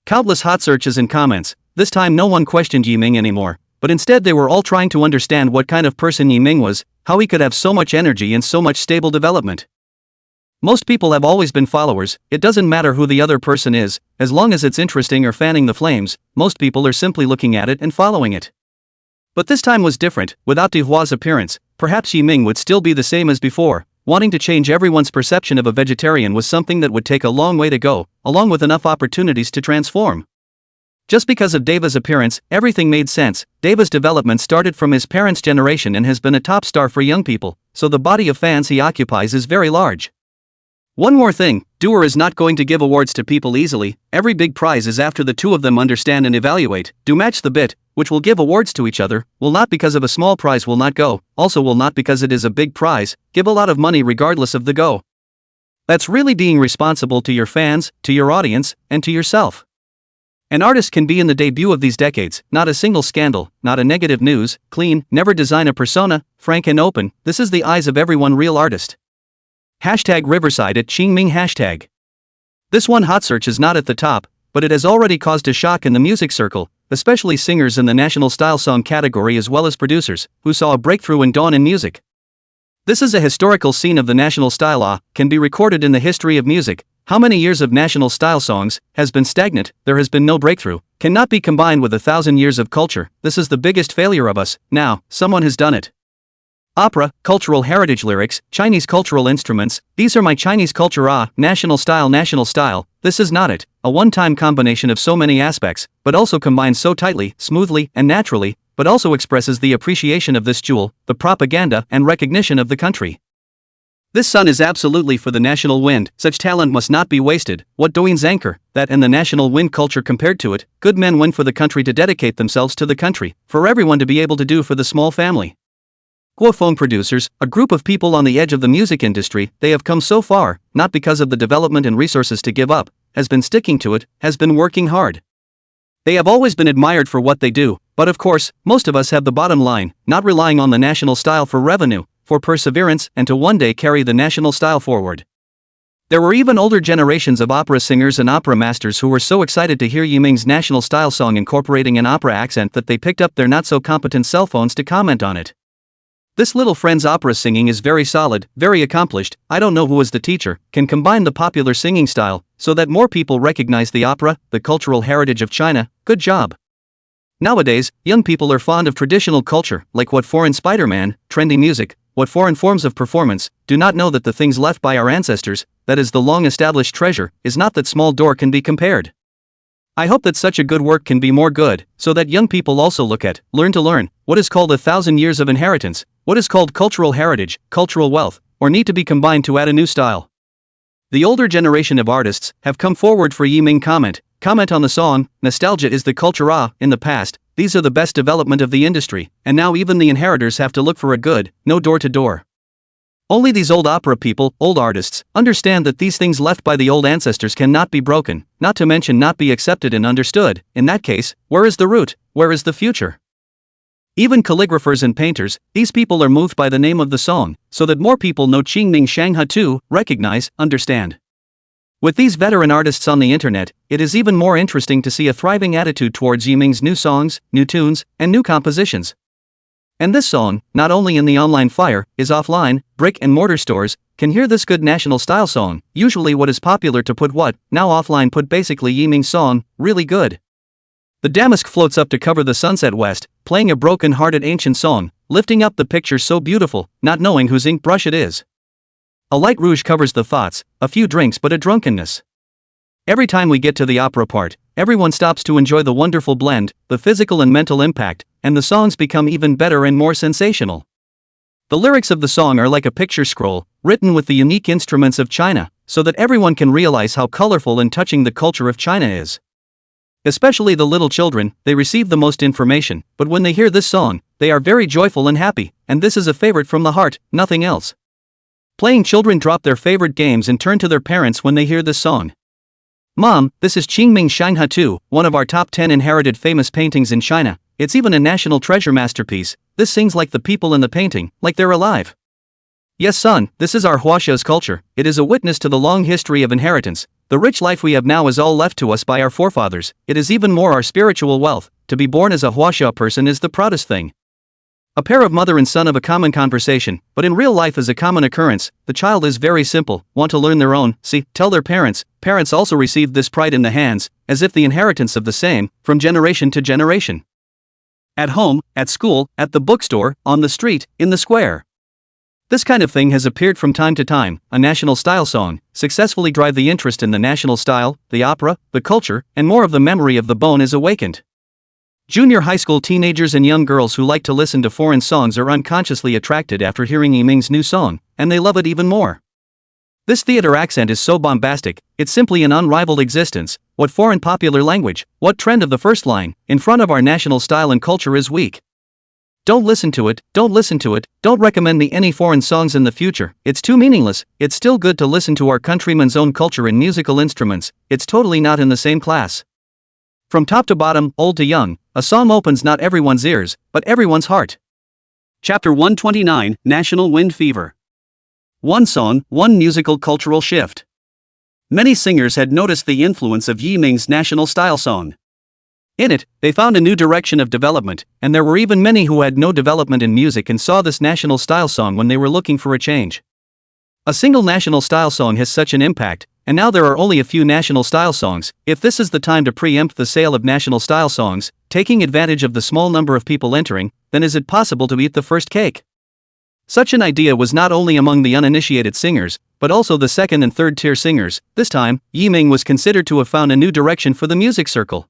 Countless hot searches and comments. This time no one questioned Yiming anymore, but instead they were all trying to understand what kind of person Yiming was, how he could have so much energy and so much stable development. Most people have always been followers, it doesn't matter who the other person is, as long as it's interesting or fanning the flames, most people are simply looking at it and following it. But this time was different. Without De Hua's appearance, perhaps Yiming would still be the same as before. Wanting to change everyone's perception of a vegetarian was something that would take a long way to go, along with enough opportunities to transform. Just because of Deva's appearance, everything made sense. Deva's development started from his parents' generation and has been a top star for young people, so the body of fans he occupies is very large. One more thing, Doer is not going to give awards to people easily. Every big prize is after the two of them understand and evaluate, do match the bit, which will give awards to each other, will not because of a small prize will not go, also will not because it is a big prize, give a lot of money regardless of the go. That's really being responsible to your fans, to your audience, and to yourself. An artist can be in the debut of these decades, not a single scandal, not a negative news, clean, never design a persona, frank and open, this is the eyes of everyone real artist. Hashtag Riverside at Qingming hashtag. This one hot search is not at the top, but it has already caused a shock in the music circle, especially singers in the national style song category as well as producers, who saw a breakthrough in dawn in music. This is a historical scene of the national style can be recorded in the history of music. How many years of national style songs has been stagnant, there has been no breakthrough, cannot be combined with 1,000 years of culture, this is the biggest failure of us, now, someone has done it. Opera, cultural heritage lyrics, Chinese cultural instruments, these are my Chinese culture national style, this is not it, a one-time combination of so many aspects, but also combines so tightly, smoothly, and naturally, but also expresses the appreciation of this jewel, the propaganda and recognition of the country. This sun is absolutely for the national wind, such talent must not be wasted, what Douyin's anchor, that and the national wind culture compared to it, good men win for the country to dedicate themselves to the country, for everyone to be able to do for the small family. Guofeng producers, a group of people on the edge of the music industry, they have come so far, not because of the development and resources to give up, has been sticking to it, has been working hard. They have always been admired for what they do, but of course, most of us have the bottom line, not relying on the national style for revenue, for perseverance, and to one day carry the national style forward. There were even older generations of opera singers and opera masters who were so excited to hear Yiming's national style song incorporating an opera accent that they picked up their not-so-competent cell phones to comment on it. This little friend's opera singing is very solid, very accomplished, I don't know who was the teacher, can combine the popular singing style, so that more people recognize the opera, the cultural heritage of China, good job. Nowadays, young people are fond of traditional culture, like what foreign Spider-Man, trendy music, what foreign forms of performance, do not know that the things left by our ancestors, that is the long-established treasure, is not that small door can be compared. I hope that such a good work can be more good, so that young people also look at, learn to learn, what is called 1,000 years of inheritance, what is called cultural heritage, cultural wealth, or need to be combined to add a new style. The older generation of artists have come forward for Yiming comment on the song, nostalgia is the culture in the past, these are the best development of the industry, and now even the inheritors have to look for a good, no door to door. Only these old opera people, old artists, understand that these things left by the old ancestors cannot be broken, not to mention not be accepted and understood. In that case, where is the root, where is the future? Even calligraphers and painters, these people are moved by the name of the song, so that more people know Qingming Shangha too, recognize, understand. With these veteran artists on the internet, it is even more interesting to see a thriving attitude towards Yiming's new songs, new tunes, and new compositions. And this song, not only in the online fire, is offline, brick and mortar stores, can hear this good national style song, usually what is popular to put what, now offline put basically Yiming's song, really good. The damask floats up to cover the sunset west, playing a broken-hearted ancient song, lifting up the picture so beautiful, not knowing whose ink brush it is. A light rouge covers the thoughts, a few drinks but a drunkenness. Every time we get to the opera part, everyone stops to enjoy the wonderful blend, the physical and mental impact, and the songs become even better and more sensational. The lyrics of the song are like a picture scroll, written with the unique instruments of China, so that everyone can realize how colorful and touching the culture of China is. Especially the little children, they receive the most information, but when they hear this song, they are very joyful and happy, and this is a favorite from the heart, nothing else. Playing children drop their favorite games and turn to their parents when they hear this song. Mom, this is Qingming Shangha 2, one of our top 10 inherited famous paintings in China. It's even a national treasure masterpiece. This sings like the people in the painting, like they're alive. Yes son, this is our Huaxia's culture. It is a witness to the long history of inheritance. The rich life we have now is all left to us by our forefathers. It is even more our spiritual wealth. To be born as a Huaxia person is the proudest thing. A pair of mother and son of a common conversation, but in real life is a common occurrence. The child is very simple, want to learn their own, tell their parents. Parents also receive this pride in the hands, as if the inheritance of the same, from generation to generation. At home, at school, at the bookstore, on the street, in the square. This kind of thing has appeared from time to time. A national style song successfully drive the interest in the national style, the opera, the culture, and more of the memory of the bone is awakened. Junior high school teenagers and young girls who like to listen to foreign songs are unconsciously attracted after hearing Yiming's new song, and they love it even more. This theater accent is so bombastic, it's simply an unrivaled existence. What foreign popular language, what trend of the first line, in front of our national style and culture is weak? Don't listen to it, don't recommend me any foreign songs in the future, it's too meaningless. It's still good to listen to our countrymen's own culture and musical instruments, it's totally not in the same class. From top to bottom, old to young, a song opens not everyone's ears, but everyone's heart. Chapter 129, National Wind Fever. One song, one musical cultural shift. Many singers had noticed the influence of Yiming's national style song. In it, they found a new direction of development, and there were even many who had no development in music and saw this national style song when they were looking for a change. A single national style song has such an impact, and now there are only a few national style songs. If this is the time to preempt the sale of national style songs, taking advantage of the small number of people entering, then is it possible to eat the first cake? Such an idea was not only among the uninitiated singers, but also the second and third tier singers. This time, Yiming was considered to have found a new direction for the music circle.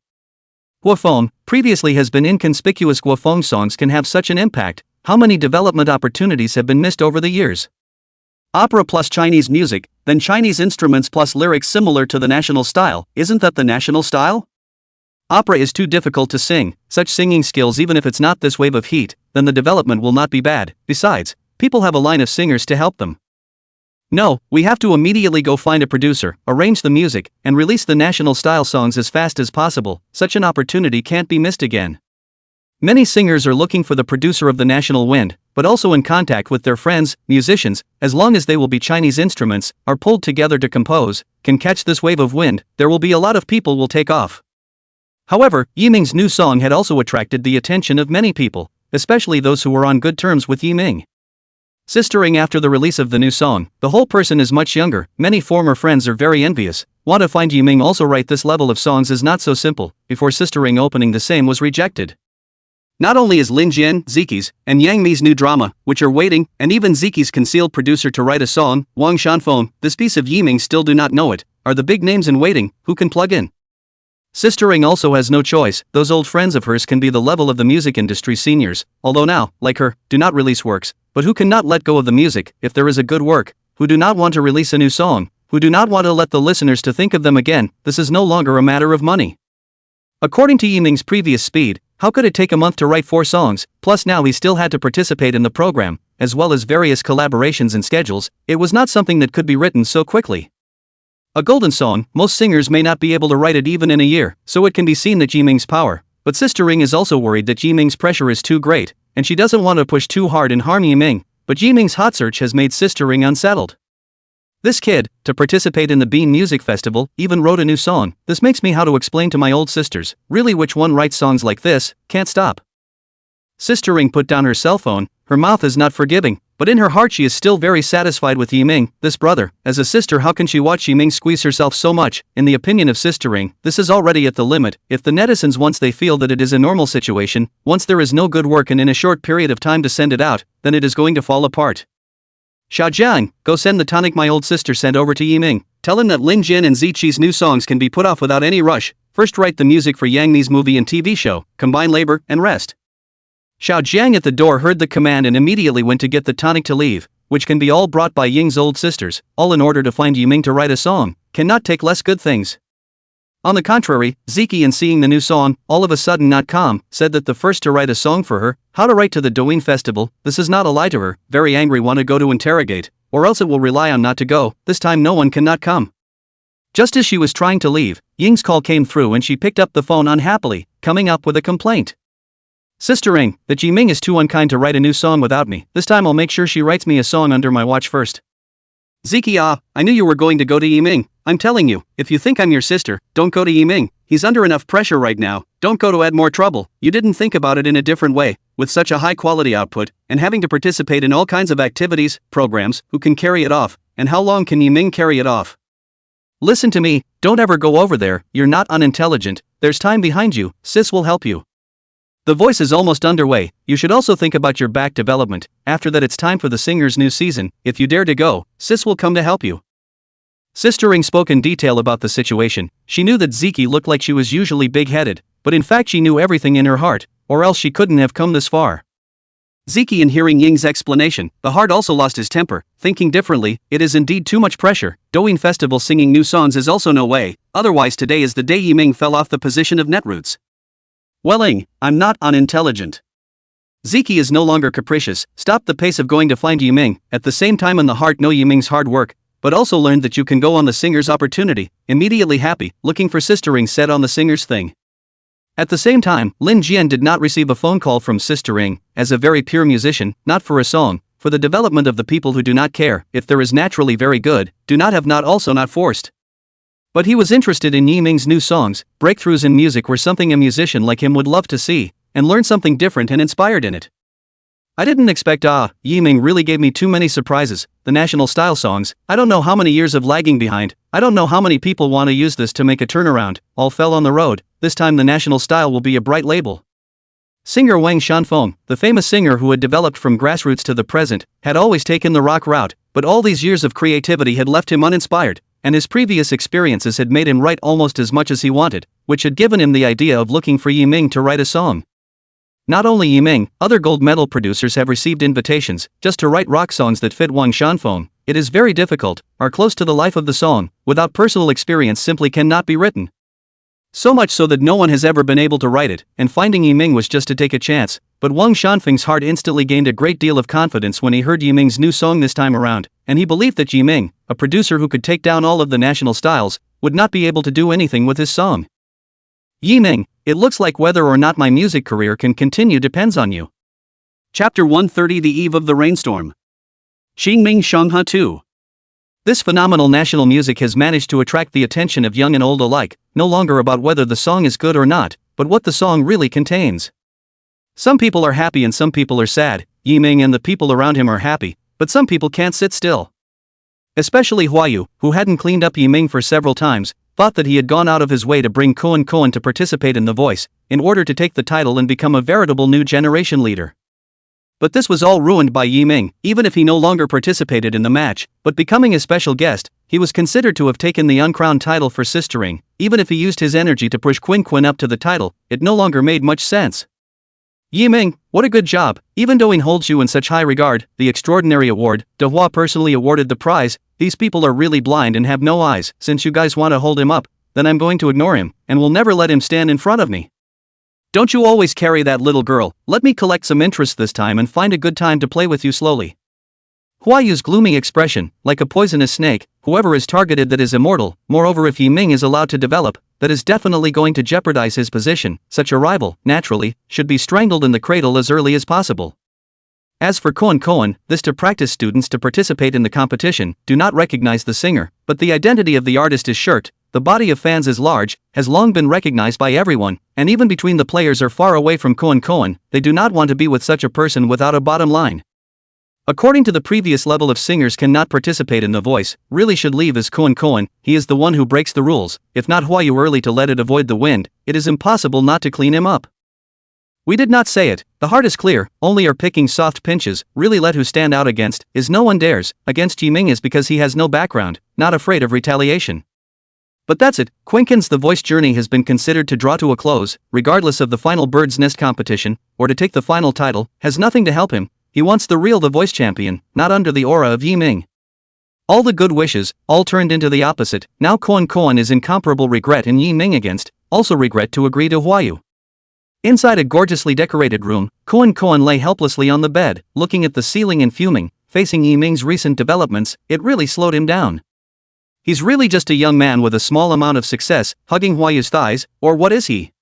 Guofeng, previously has been inconspicuous. Guofeng songs can have such an impact. How many development opportunities have been missed over the years? Opera plus Chinese music, then Chinese instruments plus lyrics similar to the national style. Isn't that the national style? Opera is too difficult to sing. Such singing skills, even if it's not this wave of heat, then the development will not be bad. Besides, people have a line of singers to help them. No, we have to immediately go find a producer, arrange the music, and release the national style songs as fast as possible. Such an opportunity can't be missed again. Many singers are looking for the producer of the national wind, but also in contact with their friends, musicians, as long as they will be Chinese instruments, are pulled together to compose, can catch this wave of wind, there will be a lot of people will take off. However, Yiming's new song had also attracted the attention of many people, especially those who were on good terms with Yiming. Sistering after the release of the new song, the whole person is much younger, many former friends are very envious, want to find Yiming also write this level of songs is not so simple. Before sistering opening the same was rejected. Not only is Lin Jian, Ziki's, and Yang Mi's new drama, which are waiting, and even Ziki's concealed producer to write a song, Wang Shanfeng, this piece of Yiming still do not know it, are the big names in waiting, who can plug in. Sister Ring also has no choice. Those old friends of hers can be the level of the music industry seniors, although now, like her, do not release works, but who cannot let go of the music if there is a good work, who do not want to release a new song, who do not want to let the listeners to think of them again. This is no longer a matter of money. According to Yiming's previous speed, how could it take a month to write 4 songs, plus now he still had to participate in the program, as well as various collaborations and schedules. It was not something that could be written so quickly. A golden song, most singers may not be able to write it even in a year, so it can be seen that Yiming's power. But Sister Ring is also worried that Yiming's pressure is too great, and she doesn't want to push too hard and harm Yiming, but Yiming's hot search has made Sister Ring unsettled. This kid, to participate in the Bean Music Festival, even wrote a new song. This makes me how to explain to my old sisters, really which one writes songs like this, can't stop. Sister Ring put down her cell phone. Her mouth is not forgiving, but in her heart she is still very satisfied with Yiming, this brother. As a sister, how can she watch Yiming squeeze herself so much? In the opinion of Sister Ring, this is already at the limit. If the netizens, once they feel that it is a normal situation, once there is no good work and in a short period of time to send it out, then it is going to fall apart. Xiaojiang, go send the tonic my old sister sent over to Yiming. Tell him that Lin Jin and Ziqi's new songs can be put off without any rush. First write the music for Yang Ni's movie and TV show, combine labor and rest. Xiaojiang at the door heard the command and immediately went to get the tonic to leave, which can be all brought by Ying's old sisters, all in order to find Yiming to write a song, cannot take less good things. On the contrary, Ziqi, in seeing the new song, all of a sudden not calm, said that the first to write a song for her, how to write to the Douyin festival. This is not a lie to her, very angry, want to go to interrogate, or else it will rely on not to go. This time no one cannot come. Just as she was trying to leave, Ying's call came through and she picked up the phone unhappily, coming up with a complaint. Sister Ring, that Yiming is too unkind to write a new song without me. This time I'll make sure she writes me a song under my watch first. Ziqi, I knew you were going to go to Yiming. I'm telling you, if you think I'm your sister, don't go to Yiming. He's under enough pressure right now. Don't go to add more trouble. You didn't think about it in a different way, with such a high quality output, and having to participate in all kinds of activities, programs, who can carry it off, and how long can Yiming carry it off? Listen to me, don't ever go over there. You're not unintelligent. There's time behind you. Sis will help you. The voice is almost underway. You should also think about your back development. After that it's time for the singer's new season. If you dare to go, Sis will come to help you. Sister Ring spoke in detail about the situation. She knew that Ziqi looked like she was usually big-headed, but in fact she knew everything in her heart, or else she couldn't have come this far. Ziqi, in hearing Ying's explanation, the heart also lost his temper, thinking differently. It is indeed too much pressure. Douyin festival singing new songs is also no way, otherwise today is the day Yiming fell off the position of netroots. Welling, I'm not unintelligent. Ziqi is no longer capricious. Stop the pace of going to find Yiming. At the same time, in the heart, know Yiming's hard work, but also learned that you can go on the singer's opportunity. Immediately happy, looking for Sister Ring said on the singer's thing. At the same time, Lin Jian did not receive a phone call from Sister Ring, as a very pure musician, not for a song, for the development of the people who do not care, if there is naturally very good, do not have not also not forced. But he was interested in Yiming's new songs. Breakthroughs in music were something a musician like him would love to see, and learn something different and inspired in it. I didn't expect Yiming really gave me too many surprises. The national style songs, I don't know how many years of lagging behind, I don't know how many people want to use this to make a turnaround, all fell on the road. This time the national style will be a bright label. Singer Wang Shanfeng, the famous singer who had developed from grassroots to the present, had always taken the rock route, but all these years of creativity had left him uninspired, and his previous experiences had made him write almost as much as he wanted, which had given him the idea of looking for Yiming to write a song. Not only Yiming, other gold medal producers have received invitations, just to write rock songs that fit Wang Shanfeng. It is very difficult, are close to the life of the song, without personal experience simply cannot be written. So much so that no one has ever been able to write it, and finding Yiming was just to take a chance. But Wang Shanfeng's heart instantly gained a great deal of confidence when he heard Yiming's new song this time around, and he believed that Yiming, a producer who could take down all of the national styles, would not be able to do anything with his song. Yiming, it looks like whether or not my music career can continue depends on you. Chapter 130, The Eve of the Rainstorm. Xingming Shanghua 2. This phenomenal national music has managed to attract the attention of young and old alike, no longer about whether the song is good or not, but what the song really contains. Some people are happy and some people are sad. Yiming and the people around him are happy, but some people can't sit still. Especially Huayu, who hadn't cleaned up Yiming for several times, thought that he had gone out of his way to bring Koan to participate in The Voice, in order to take the title and become a veritable new generation leader. But this was all ruined by Yi Ming. Even if he no longer participated in the match, but becoming a special guest, he was considered to have taken the uncrowned title for sistering. Even if he used his energy to push Quinn up to the title, it no longer made much sense. Yi Ming, what a good job. Even though he holds you in such high regard, the extraordinary award, De Hua personally awarded the prize. These people are really blind and have no eyes. Since you guys want to hold him up, then I'm going to ignore him, and will never let him stand in front of me. Don't you always carry that little girl? Let me collect some interest this time and find a good time to play with you slowly. Huayu's gloomy expression, like a poisonous snake, whoever is targeted that is immortal. Moreover, if Yi Ming is allowed to develop, that is definitely going to jeopardize his position. Such a rival, naturally, should be strangled in the cradle as early as possible. As for Koan, this to practice students to participate in the competition, do not recognize the singer, but the identity of the artist is shirked. The body of fans is large, has long been recognized by everyone, and even between the players are far away from Koan. They do not want to be with such a person without a bottom line. According to the previous level of singers cannot participate in The Voice, really should leave is Koan. He is the one who breaks the rules. If not Huayu early to let it avoid the wind, it is impossible not to clean him up. We did not say it, the heart is clear, only are picking soft pinches. Really let who stand out against, is no one dares, against Yi Ming is because he has no background, not afraid of retaliation. But that's it, Quinken's The Voice journey has been considered to draw to a close, regardless of the final Bird's Nest competition, or to take the final title, has nothing to help him. He wants the real The Voice champion, not under the aura of Yi Ming. All the good wishes, all turned into the opposite. Now Koan is incomparable regret and Yi Ming against, also regret to agree to Huayu. Inside a gorgeously decorated room, Koan lay helplessly on the bed, looking at the ceiling and fuming. Facing Yi Ming's recent developments, it really slowed him down. He's really just a young man with a small amount of success, hugging Huayu's thighs, or what is he?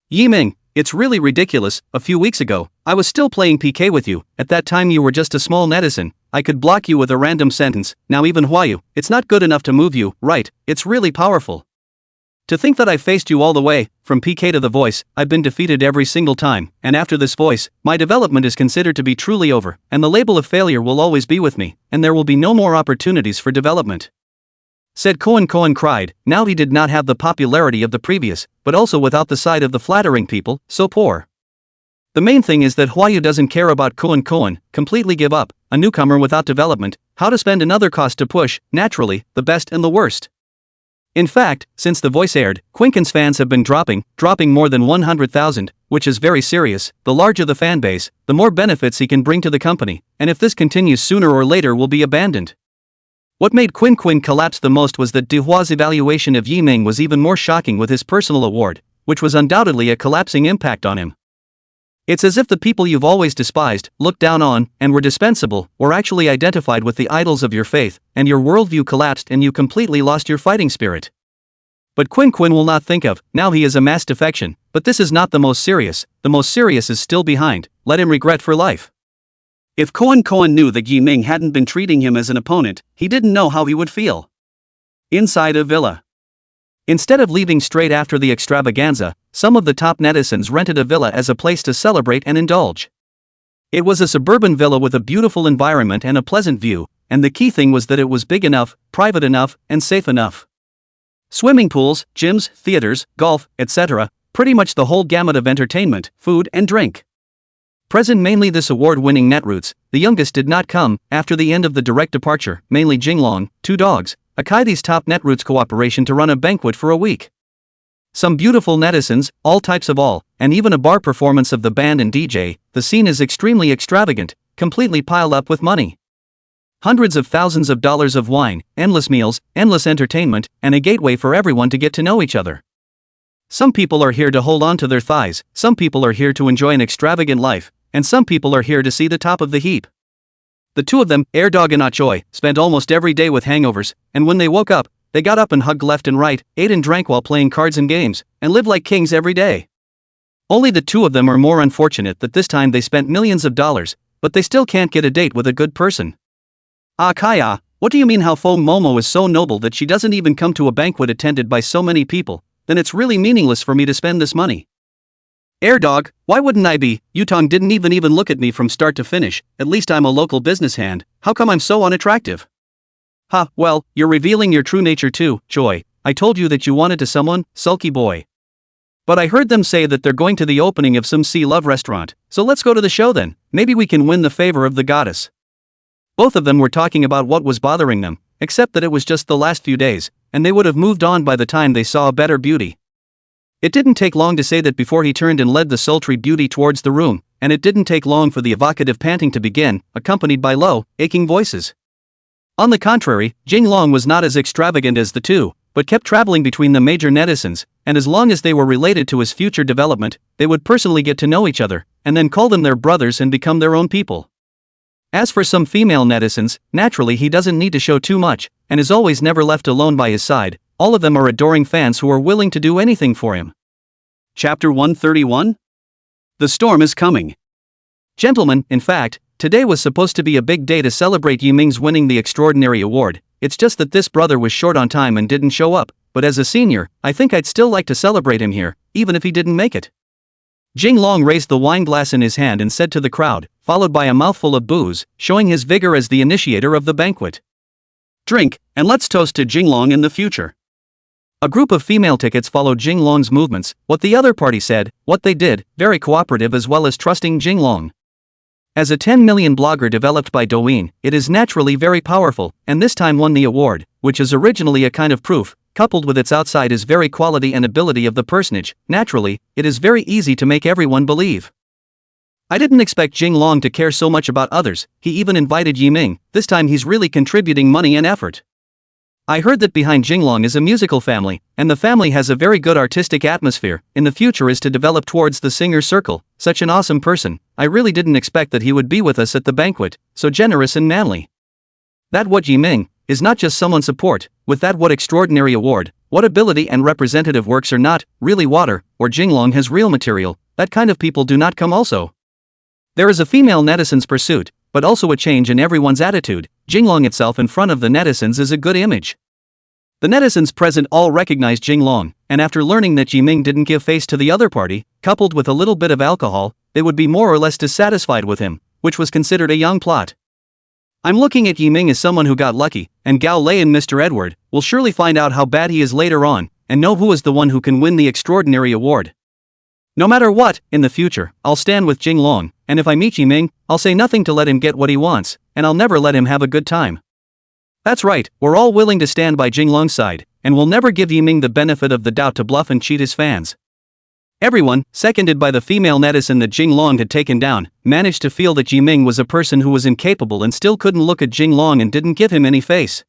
Yi Ming, it's really ridiculous. A few weeks ago, I was still playing PK with you. At that time you were just a small netizen. I could block you with a random sentence. Now even Huayu, it's not good enough to move you, right? It's really powerful. To think that I faced you all the way, from PK to The Voice, I've been defeated every single time, and after this Voice, my development is considered to be truly over, and the label of failure will always be with me, and there will be no more opportunities for development. Said Koan cried. Now he did not have the popularity of the previous, but also without the side of the flattering people, so poor. The main thing is that Huayu doesn't care about Koan, completely give up, a newcomer without development, how to spend another cost to push, naturally, the best and the worst. In fact, since The Voice aired, Quinken's fans have been dropping more than 100,000, which is very serious. The larger the fan base, the more benefits he can bring to the company, and if this continues sooner or later will be abandoned. What made Quinn collapse the most was that De Hua's evaluation of Yi Ming was even more shocking with his personal award, which was undoubtedly a collapsing impact on him. It's as if the people you've always despised, looked down on, and were dispensable, were actually identified with the idols of your faith, and your worldview collapsed and you completely lost your fighting spirit. But Quinn will not think of, now he has amassed defection, but this is not the most serious is still behind, let him regret for life. If Koan knew that Yi Ming hadn't been treating him as an opponent, he didn't know how he would feel. Inside a villa. Instead of leaving straight after the extravaganza, some of the top netizens rented a villa as a place to celebrate and indulge. It was a suburban villa with a beautiful environment and a pleasant view, and the key thing was that it was big enough, private enough, and safe enough. Swimming pools, gyms, theaters, golf, etc., pretty much the whole gamut of entertainment, food and drink. Present mainly this award-winning netroots, the youngest did not come, after the end of the direct departure, mainly Jinglong, 2 dogs, Akaidi's top netroots cooperation to run a banquet for a week. Some beautiful netizens, all types of all, and even a bar performance of the band and DJ, the scene is extremely extravagant, completely piled up with money. Hundreds of thousands of dollars of wine, endless meals, endless entertainment, and a gateway for everyone to get to know each other. Some people are here to hold on to their thighs, some people are here to enjoy an extravagant life, and some people are here to see the top of the heap. The two of them, Airdog and Achoy, spent almost every day with hangovers, and when they woke up, they got up and hugged left and right, ate and drank while playing cards and games, and lived like kings every day. Only the two of them are more unfortunate that this time they spent millions of dollars, but they still can't get a date with a good person. Ah Kaya, what do you mean how Fo Momo is so noble that she doesn't even come to a banquet attended by so many people? Then it's really meaningless for me to spend this money. Airdog, why wouldn't I be? Yutong didn't even look at me from start to finish, at least I'm a local business hand, how come I'm so unattractive? Ha, well, you're revealing your true nature too, Joy, I told you that you wanted to someone, sulky boy. But I heard them say that they're going to the opening of some sea love restaurant, so let's go to the show then, maybe we can win the favor of the goddess. Both of them were talking about what was bothering them, except that it was just the last few days, and they would have moved on by the time they saw a better beauty. It didn't take long to say that before he turned and led the sultry beauty towards the room, and it didn't take long for the evocative panting to begin, accompanied by low, aching voices. On the contrary, Jinglong was not as extravagant as the two, but kept traveling between the major netizens, and as long as they were related to his future development, they would personally get to know each other, and then call them their brothers and become their own people. As for some female netizens, naturally he doesn't need to show too much, and is always never left alone by his side. All of them are adoring fans who are willing to do anything for him. Chapter 131? The storm is coming. Gentlemen, in fact, today was supposed to be a big day to celebrate Yiming's winning the extraordinary award. It's just that this brother was short on time and didn't show up, but as a senior, I think I'd still like to celebrate him here, even if he didn't make it. Jinglong raised the wine glass in his hand and said to the crowd, followed by a mouthful of booze, showing his vigor as the initiator of the banquet. Drink, and let's toast to Jinglong in the future. A group of female tickets followed Jinglong's movements, what the other party said, what they did, very cooperative as well as trusting Jinglong. As a 10 million blogger developed by Douyin, it is naturally very powerful, and this time won the award, which is originally a kind of proof, coupled with its outside is very quality and ability of the personage. Naturally, it is very easy to make everyone believe. I didn't expect Jinglong to care so much about others, he even invited Yiming, this time he's really contributing money and effort. I heard that behind Jinglong is a musical family, and the family has a very good artistic atmosphere, in the future is to develop towards the singer circle, such an awesome person. I really didn't expect that he would be with us at the banquet, so generous and manly. That what Yiming, is not just someone support, with that what extraordinary award, what ability and representative works are not, really water, or Jinglong has real material, that kind of people do not come also. There is a female netizen's pursuit, but also a change in everyone's attitude. Jinglong itself in front of the netizens is a good image. The netizens present all recognize Jinglong, and after learning that Yiming didn't give face to the other party, coupled with a little bit of alcohol, they would be more or less dissatisfied with him, which was considered a young plot. I'm looking at Yiming as someone who got lucky, and Gao Lei and Mr. Edward will surely find out how bad he is later on, and know who is the one who can win the extraordinary award. No matter what, in the future, I'll stand with Jinglong, and if I meet Yiming, I'll say nothing to let him get what he wants, and I'll never let him have a good time. That's right, we're all willing to stand by Jinglong's side, and we'll never give Yiming the benefit of the doubt to bluff and cheat his fans. Everyone, seconded by the female netizen that Jinglong had taken down, managed to feel that Yiming was a person who was incapable and still couldn't look at Jinglong and didn't give him any face.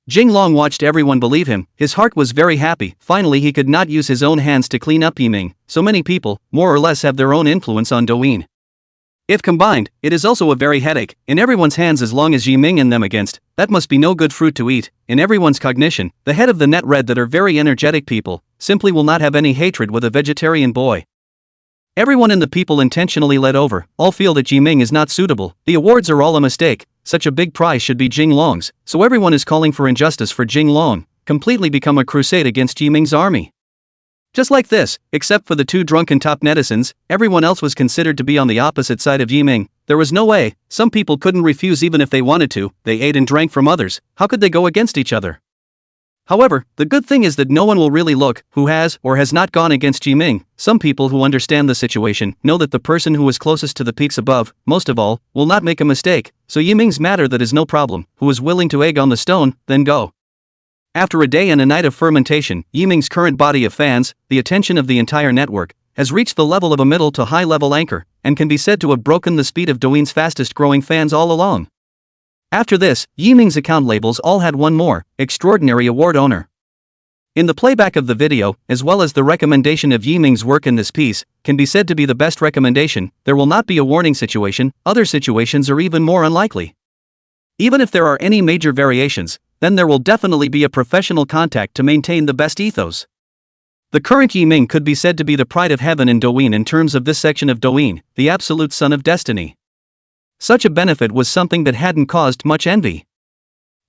Jinglong watched everyone believe him, his heart was very happy, finally he could not use his own hands to clean up Yiming, so many people, more or less have their own influence on Douyin. If combined, it is also a very headache, in everyone's hands as long as Yiming and them against, that must be no good fruit to eat, in everyone's cognition, the head of the net read that are very energetic people, simply will not have any hatred with a vegetarian boy. Everyone in the people intentionally led over, all feel that Yiming is not suitable, the awards are all a mistake, such a big prize should be Jinglong's, so everyone is calling for injustice for Jinglong, completely become a crusade against Yiming's army. Just like this, except for the two drunken top netizens, everyone else was considered to be on the opposite side of Yiming. There was no way, some people couldn't refuse even if they wanted to, they ate and drank from others, how could they go against each other? However, the good thing is that no one will really look who has or has not gone against Yiming. Some people who understand the situation know that the person who is closest to the peaks above, most of all, will not make a mistake, so Yiming's matter that is no problem, who is willing to egg on the stone, then go. After a day and a night of fermentation, Yiming's current body of fans, the attention of the entire network, has reached the level of a middle to high level anchor, and can be said to have broken the speed of Douyin's fastest growing fans all along. After this, Yiming's account labels all had one more, extraordinary award owner. In the playback of the video, as well as the recommendation of Yiming's work in this piece, can be said to be the best recommendation, there will not be a warning situation, other situations are even more unlikely. Even if there are any major variations, then there will definitely be a professional contact to maintain the best ethos. The current Yiming could be said to be the pride of heaven in Douyin in terms of this section of Douyin, the absolute son of destiny. Such a benefit was something that hadn't caused much envy.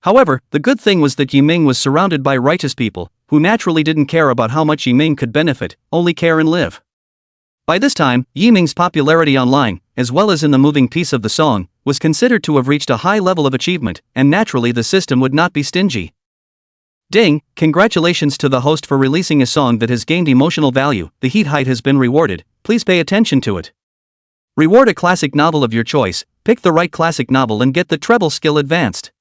However, the good thing was that Yiming was surrounded by righteous people, who naturally didn't care about how much Yiming could benefit, only care and live. By this time, Yiming's popularity online, as well as in the moving piece of the song, was considered to have reached a high level of achievement, and naturally the system would not be stingy. Ding, congratulations to the host for releasing a song that has gained emotional value. The heat height has been rewarded, please pay attention to it. Reward a classic novel of your choice, pick the right classic novel and get the treble skill advanced.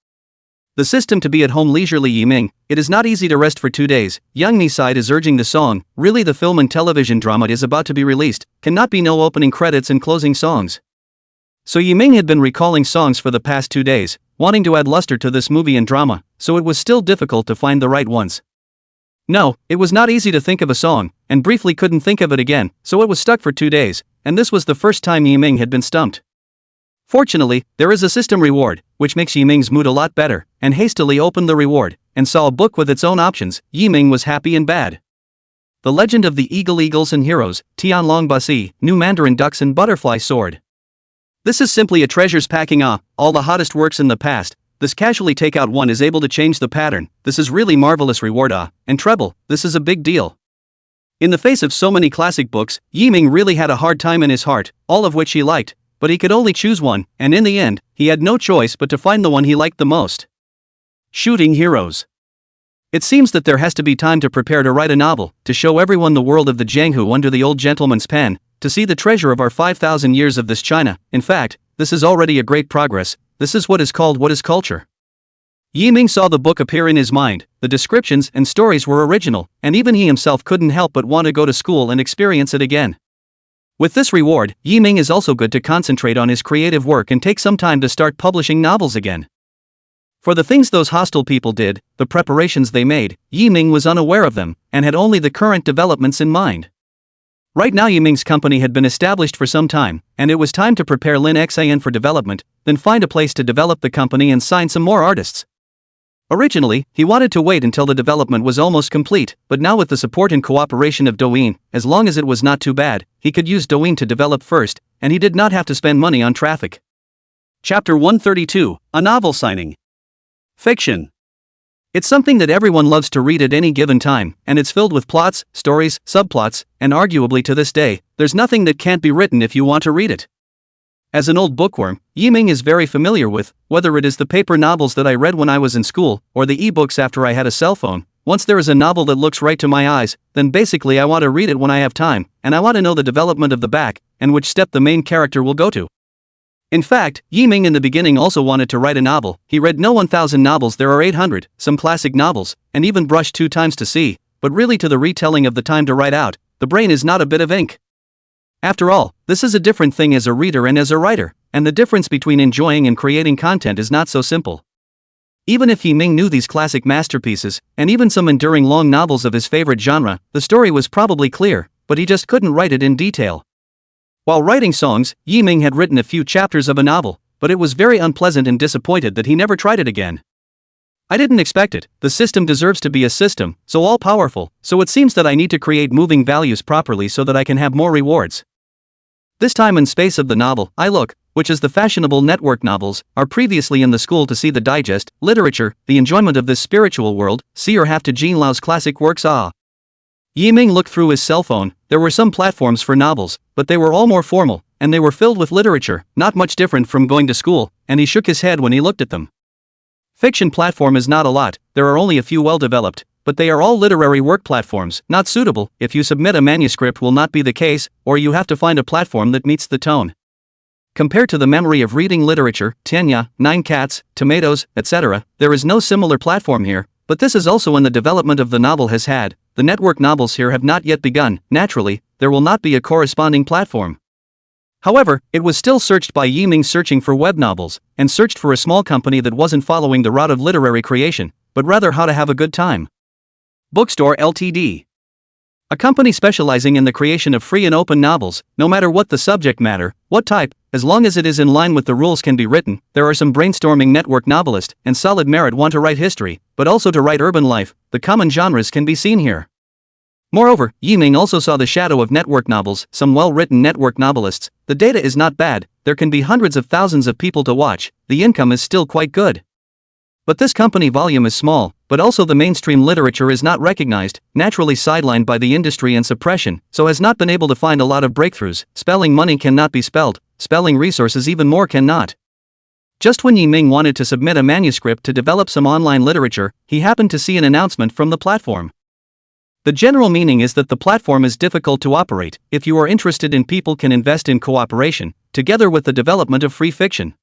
The system to be at home leisurely Yiming, it is not easy to rest for 2 days. Young Me side is urging the song, really the film and television drama is about to be released, cannot be no opening credits and closing songs. So Yiming had been recalling songs for the past 2 days, wanting to add luster to this movie and drama, so it was still difficult to find the right ones. No, it was not easy to think of a song, and briefly couldn't think of it again, so it was stuck for 2 days, and this was the first time Yiming had been stumped. Fortunately, there is a system reward, which makes Yiming's mood a lot better, and hastily opened the reward, and saw a book with its own options. Yiming was happy and bad. The Legend of the Eagles and Heroes, Tianlong Basi, New Mandarin Ducks and Butterfly Sword. This is simply a treasures packing all the hottest works in the past. This casually take out one is able to change the pattern. This is really marvelous reward and treble, this is a big deal. In the face of so many classic books, Yiming really had a hard time in his heart, all of which he liked, but he could only choose one, and in the end, he had no choice but to find the one he liked the most. Shooting Heroes. It seems that there has to be time to prepare to write a novel, to show everyone the world of the Jianghu under the old gentleman's pen, to see the treasure of our 5,000 years of this China. In fact, this is already a great progress. This is what is called what is culture. Yiming saw the book appear in his mind, the descriptions and stories were original, and even he himself couldn't help but want to go to school and experience it again. With this reward, Yiming is also good to concentrate on his creative work and take some time to start publishing novels again. For the things those hostile people did, the preparations they made, Yiming was unaware of them, and had only the current developments in mind. Right now Yiming's company had been established for some time, and it was time to prepare Lin Xan for development, then find a place to develop the company and sign some more artists. Originally, he wanted to wait until the development was almost complete, but now with the support and cooperation of Douyin, as long as it was not too bad, he could use Douyin to develop first, and he did not have to spend money on traffic. Chapter 132, A Novel Signing. Fiction. It's something that everyone loves to read at any given time, and it's filled with plots, stories, subplots, and arguably to this day, there's nothing that can't be written if you want to read it. As an old bookworm, Yiming is very familiar with, whether it is the paper novels that I read when I was in school, or the e-books after I had a cell phone. Once there is a novel that looks right to my eyes, then basically I want to read it when I have time, and I want to know the development of the back, and which step the main character will go to. In fact, Yiming in the beginning also wanted to write a novel. He read no 1,000 novels, there are 800, some classic novels, and even brushed 2 times to see, but really to the retelling of the time to write out, the brain is not a bit of ink. After all, this is a different thing as a reader and as a writer, and the difference between enjoying and creating content is not so simple. Even if Yiming knew these classic masterpieces, and even some enduring long novels of his favorite genre, the story was probably clear, but he just couldn't write it in detail. While writing songs, Yiming had written a few chapters of a novel, but it was very unpleasant and disappointed that he never tried it again. I didn't expect it. The system deserves to be a system, so all-powerful, so it seems that I need to create moving values properly so that I can have more rewards. This time and space of the novel, I look, which is the fashionable network novels, are previously in the school to see the digest, literature, the enjoyment of this spiritual world, see or have to Jean Lau's classic works Yiming looked through his cell phone. There were some platforms for novels, but they were all more formal, and they were filled with literature, not much different from going to school, and he shook his head when he looked at them. Fiction platform is not a lot, there are only a few well-developed, but they are all literary work platforms, not suitable. If you submit a manuscript will not be the case, or you have to find a platform that meets the tone. Compared to the memory of reading literature, Tenya, 9 Cats, Tomatoes, etc., there is no similar platform here, but this is also when the development of the novel has had. The network novels here have not yet begun. Naturally, there will not be a corresponding platform. However, it was still searched by Yiming searching for web novels, and searched for a small company that wasn't following the route of literary creation, but rather how to have a good time. Bookstore Ltd. A company specializing in the creation of free and open novels, no matter what the subject matter, what type, as long as it is in line with the rules can be written. There are some brainstorming network novelists, and solid merit want to write history, but also to write urban life. The common genres can be seen here. Moreover, Yiming also saw the shadow of network novels, some well-written network novelists. The data is not bad, there can be hundreds of thousands of people to watch, the income is still quite good. But this company volume is small, but also the mainstream literature is not recognized, naturally sidelined by the industry and suppression, so has not been able to find a lot of breakthroughs. Spelling money cannot be spelled, spelling resources even more cannot. Just when Yiming wanted to submit a manuscript to develop some online literature, he happened to see an announcement from the platform. The general meaning is that the platform is difficult to operate. If you are interested in people can invest in cooperation, together with the development of free fiction.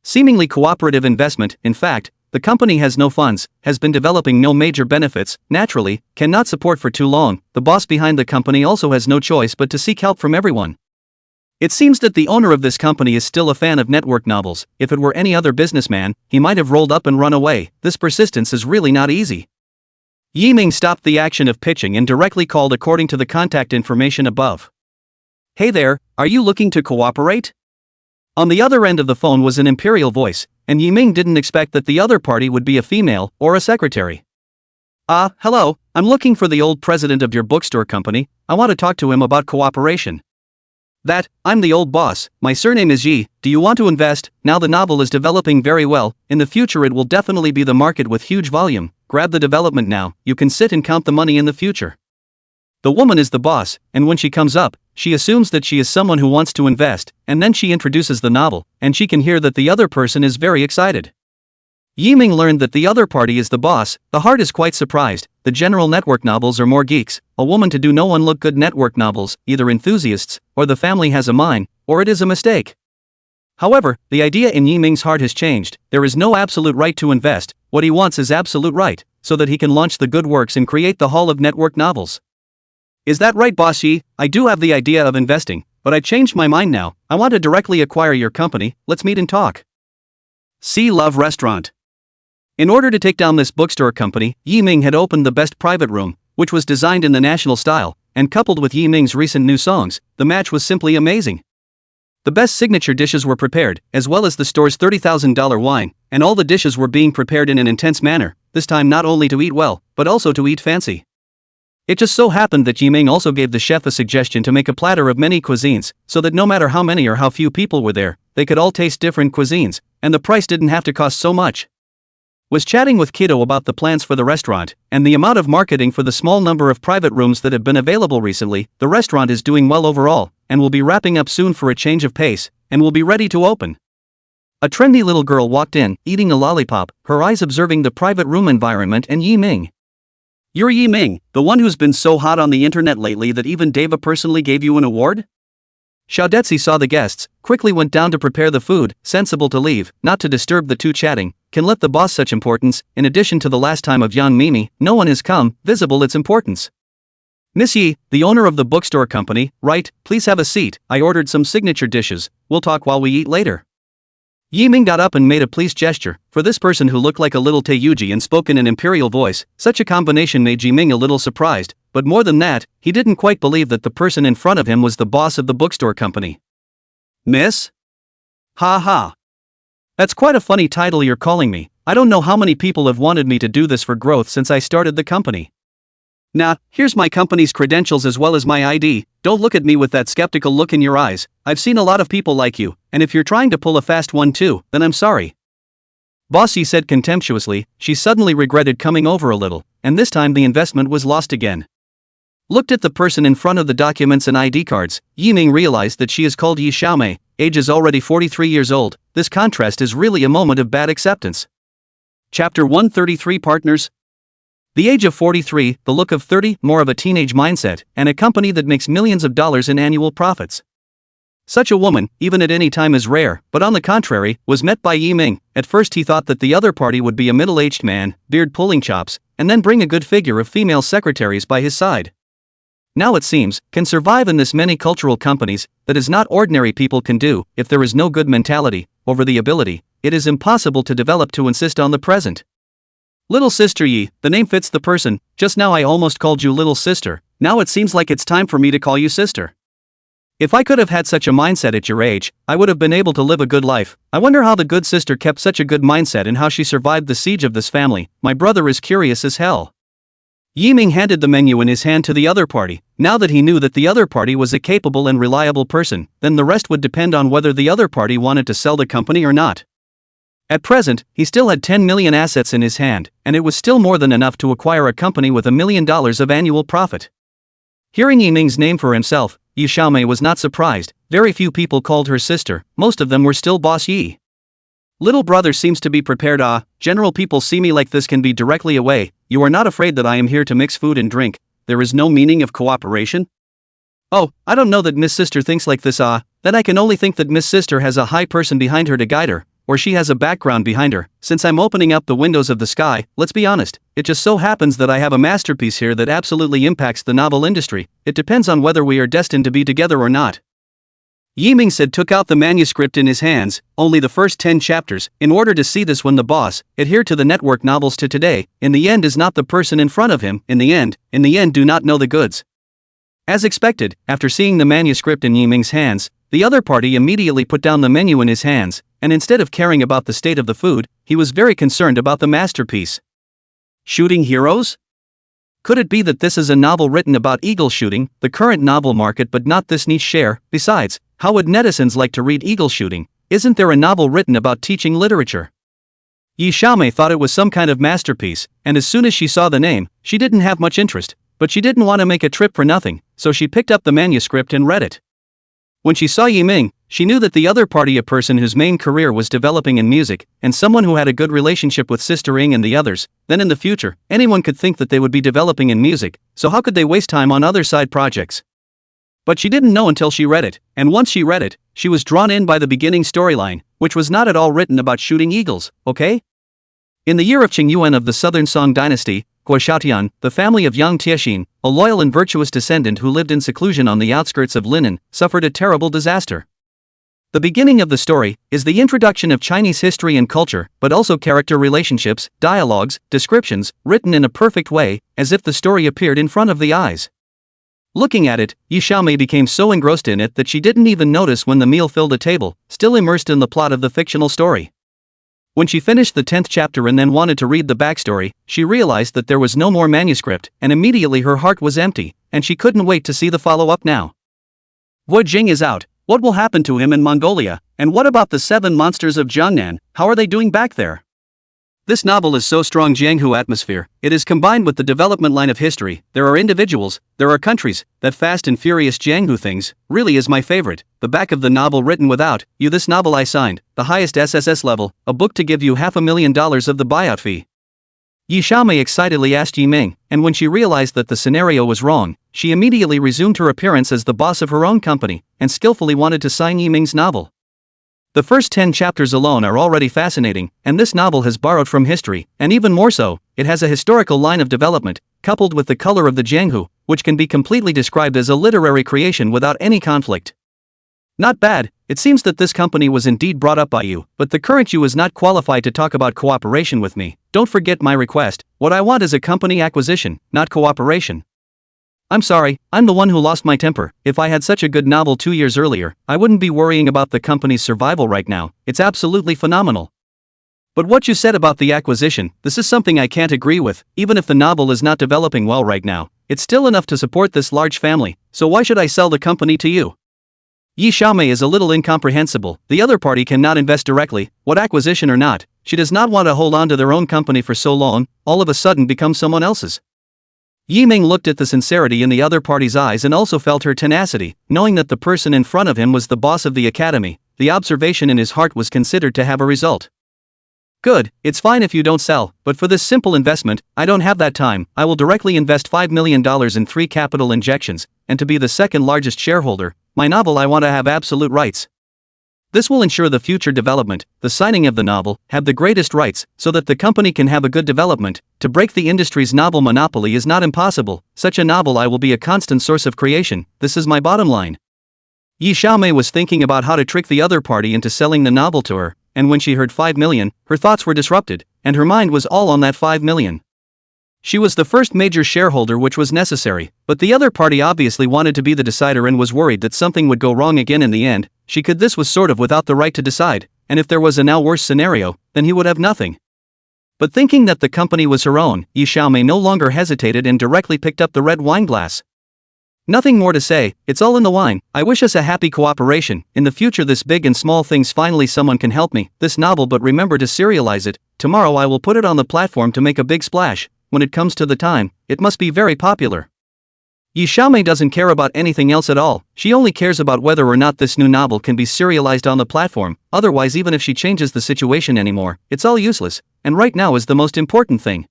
Seemingly cooperative investment, in fact, the company has no funds, has been developing no major benefits, naturally, cannot support for too long. The boss behind the company also has no choice but to seek help from everyone. It seems that the owner of this company is still a fan of network novels. If it were any other businessman, he might have rolled up and run away. This persistence is really not easy. Yiming stopped the action of pitching and directly called according to the contact information above. Hey there, are you looking to cooperate? On the other end of the phone was an imperial voice, and Yiming didn't expect that the other party would be a female or a secretary. Hello, I'm looking for the old president of your bookstore company. I want to talk to him about cooperation. I'm the old boss, my surname is Yi. Do you want to invest? Now the novel is developing very well, in the future it will definitely be the market with huge volume. Grab the development now, you can sit and count the money in the future. The woman is the boss, and when she comes up, she assumes that she is someone who wants to invest, and then she introduces the novel, and she can hear that the other person is very excited. Yiming learned that the other party is the boss. The heart is quite surprised. The general network novels are more geeks. A woman to do no one look good network novels, either enthusiasts, or the family has a mine, or it is a mistake. However, the idea in Yiming's heart has changed. There is no absolute right to invest. What he wants is absolute right, so that he can launch the good works and create the hall of network novels. Is that right, boss Yi? I do have the idea of investing, but I changed my mind now. I want to directly acquire your company. Let's meet and talk. See Love Restaurant. In order to take down this bookstore company, Yiming had opened the best private room, which was designed in the national style, and coupled with Yiming's recent new songs, the match was simply amazing. The best signature dishes were prepared, as well as the store's $30,000 wine, and all the dishes were being prepared in an intense manner, this time not only to eat well, but also to eat fancy. It just so happened that Yiming also gave the chef a suggestion to make a platter of many cuisines, so that no matter how many or how few people were there, they could all taste different cuisines, and the price didn't have to cost so much. Was chatting with Kido about the plans for the restaurant, and the amount of marketing for the small number of private rooms that have been available recently. The restaurant is doing well overall, and will be wrapping up soon for a change of pace, and will be ready to open. A trendy little girl walked in, eating a lollipop, her eyes observing the private room environment and Yiming. You're Yiming, the one who's been so hot on the internet lately that even Deva personally gave you an award? Xiaodetsi saw the guests, quickly went down to prepare the food, sensible to leave, not to disturb the two chatting. Can let the boss such importance, in addition to the last time of young Mimi, no one has come, visible its importance. Miss Yi, the owner of the bookstore company, right, please have a seat, I ordered some signature dishes, we'll talk while we eat later. Yiming got up and made a pleased gesture. For this person who looked like a little Taiyuji and spoke in an imperial voice, such a combination made Yiming a little surprised, but more than that, he didn't quite believe that the person in front of him was the boss of the bookstore company. Miss? Ha ha. That's quite a funny title you're calling me. I don't know how many people have wanted me to do this for growth since I started the company. Nah, here's my company's credentials as well as my ID. Don't look at me with that skeptical look in your eyes. I've seen a lot of people like you, and if you're trying to pull a fast one too, then I'm sorry. Bossy said contemptuously. She suddenly regretted coming over a little, and this time the investment was lost again. Looked at the person in front of the documents and ID cards. Yiming realized that she is called Yi Xiaomei, age is already 43 years old. This contrast is really a moment of bad acceptance. Chapter 133 Partners. The age of 43, the look of 30, more of a teenage mindset, and a company that makes millions of dollars in annual profits. Such a woman, even at any time, is rare, but on the contrary, was met by Yiming. At first he thought that the other party would be a middle-aged man, beard-pulling chops, and then bring a good figure of female secretaries by his side. Now it seems, can survive in this many cultural companies, that is not ordinary people can do. If there is no good mentality, over the ability, it is impossible to develop to insist on the present. Little sister Yi, the name fits the person. Just now I almost called you little sister, now it seems like it's time for me to call you sister. If I could have had such a mindset at your age, I would have been able to live a good life. I wonder how the good sister kept such a good mindset and how she survived the siege of this family. My brother is curious as hell. Yiming handed the menu in his hand to the other party. Now that he knew that the other party was a capable and reliable person, then the rest would depend on whether the other party wanted to sell the company or not. At present, he still had 10 million assets in his hand, and it was still more than enough to acquire a company with $1 million of annual profit. Hearing Yiming's name for himself, Yi Xiaomei was not surprised. Very few people called her sister, most of them were still Boss Yi. Little brother seems to be prepared. General people see me like this can be directly away. You are not afraid that I am here to mix food and drink. There is no meaning of cooperation? Oh, I don't know that Miss Sister thinks like this. Then I can only think that Miss Sister has a high person behind her to guide her, or she has a background behind her. Since I'm opening up the windows of the sky, let's be honest, it just so happens that I have a masterpiece here that absolutely impacts the novel industry. It depends on whether we are destined to be together or not. Yiming said took out the manuscript in his hands, only the first 10 chapters, in order to see this when the boss, adhered to the network novels to today, in the end is not the person in front of him, in the end do not know the goods. As expected, after seeing the manuscript in Yiming's hands, the other party immediately put down the menu in his hands, and instead of caring about the state of the food, he was very concerned about the masterpiece. Shooting heroes? Could it be that this is a novel written about eagle shooting, the current novel market but not this niche share? Besides, how would netizens like to read eagle shooting? Isn't there a novel written about teaching literature? Yi Xiaomei thought it was some kind of masterpiece, and as soon as she saw the name, she didn't have much interest, but she didn't want to make a trip for nothing, so she picked up the manuscript and read it. When she saw Yiming, she knew that the other party, a person whose main career was developing in music, and someone who had a good relationship with Sister Ying and the others, then in the future, anyone could think that they would be developing in music, so how could they waste time on other side projects? But she didn't know until she read it, and once she read it, she was drawn in by the beginning storyline, which was not at all written about shooting eagles, okay? In the year of Qing Yuan of the Southern Song dynasty, Guoshaotian, the family of Yang Tiexin, a loyal and virtuous descendant who lived in seclusion on the outskirts of Linen, suffered a terrible disaster. The beginning of the story is the introduction of Chinese history and culture, but also character relationships, dialogues, descriptions, written in a perfect way, as if the story appeared in front of the eyes. Looking at it, Yi Xiaomei became so engrossed in it that she didn't even notice when the meal filled a table, still immersed in the plot of the fictional story. When she finished the 10th chapter and then wanted to read the backstory, she realized that there was no more manuscript, and immediately her heart was empty, and she couldn't wait to see the follow-up now. Wu Jing is out. What will happen to him in Mongolia, and what about the 7 monsters of Jiangnan? How are they doing back there? This novel is so strong Jianghu atmosphere, it is combined with the development line of history, there are individuals, there are countries, that fast and furious Jianghu things, really is my favorite. The back of the novel written without, you this novel I signed, the highest SSS level, a book to give you $500,000 of the buyout fee. Yi Xiaomei excitedly asked Yiming, and when she realized that the scenario was wrong, she immediately resumed her appearance as the boss of her own company, and skillfully wanted to sign Yiming's novel. The first 10 chapters alone are already fascinating, and this novel has borrowed from history, and even more so, it has a historical line of development, coupled with the color of the Jianghu, which can be completely described as a literary creation without any conflict. Not bad. It seems that this company was indeed brought up by you, but the current you is not qualified to talk about cooperation with me. Don't forget my request. What I want is a company acquisition, not cooperation. I'm sorry, I'm the one who lost my temper. If I had such a good novel 2 years earlier, I wouldn't be worrying about the company's survival right now. It's absolutely phenomenal. But what you said about the acquisition, this is something I can't agree with. Even if the novel is not developing well right now, it's still enough to support this large family, so why should I sell the company to you? Yi Xiaomei is a little incomprehensible. The other party cannot invest directly, what acquisition or not. She does not want to hold on to their own company for so long, all of a sudden become someone else's. Yiming looked at the sincerity in the other party's eyes and also felt her tenacity, knowing that the person in front of him was the boss of the academy. The observation in his heart was considered to have a result. Good, it's fine if you don't sell, but for this simple investment, I don't have that time. I will directly invest $5 million in 3 capital injections, and to be the second largest shareholder, my novel I want to have absolute rights. This will ensure the future development, the signing of the novel, have the greatest rights, so that the company can have a good development. To break the industry's novel monopoly is not impossible. Such a novel I will be a constant source of creation. This is my bottom line. Yi Xiaomei was thinking about how to trick the other party into selling the novel to her, and when she heard 5 million, her thoughts were disrupted, and her mind was all on that 5 million. She was the first major shareholder which was necessary, but the other party obviously wanted to be the decider and was worried that something would go wrong again in the end. This was sort of without the right to decide, and if there was a now worse scenario, then he would have nothing. But thinking that the company was her own, Yi Xiaomei no longer hesitated and directly picked up the red wine glass. Nothing more to say, it's all in the wine. I wish us a happy cooperation. In the future this big and small things finally someone can help me. This novel, but remember to serialize it. Tomorrow I will put it on the platform to make a big splash. When it comes to the time, it must be very popular. Yi Xiaomei doesn't care about anything else at all, she only cares about whether or not this new novel can be serialized on the platform, otherwise even if she changes the situation anymore, it's all useless, and right now is the most important thing.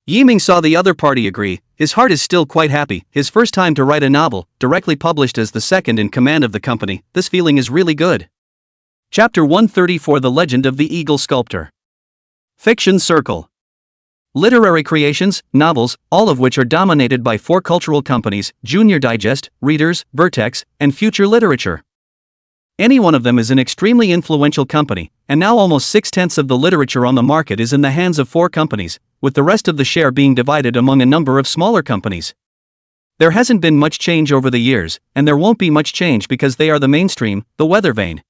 Yiming saw the other party agree, his heart is still quite happy, his first time to write a novel, directly published as the second in command of the company, this feeling is really good. Chapter 134 The Legend of the Eagle Sculptor. Fiction Circle. Literary creations, novels, all of which are dominated by 4 cultural companies, Junior Digest, Readers, Vertex, and Future Literature. Any one of them is an extremely influential company, and now almost 6/10 of the literature on the market is in the hands of 4 companies, with the rest of the share being divided among a number of smaller companies. There hasn't been much change over the years, and there won't be much change because they are the mainstream, the weather vane.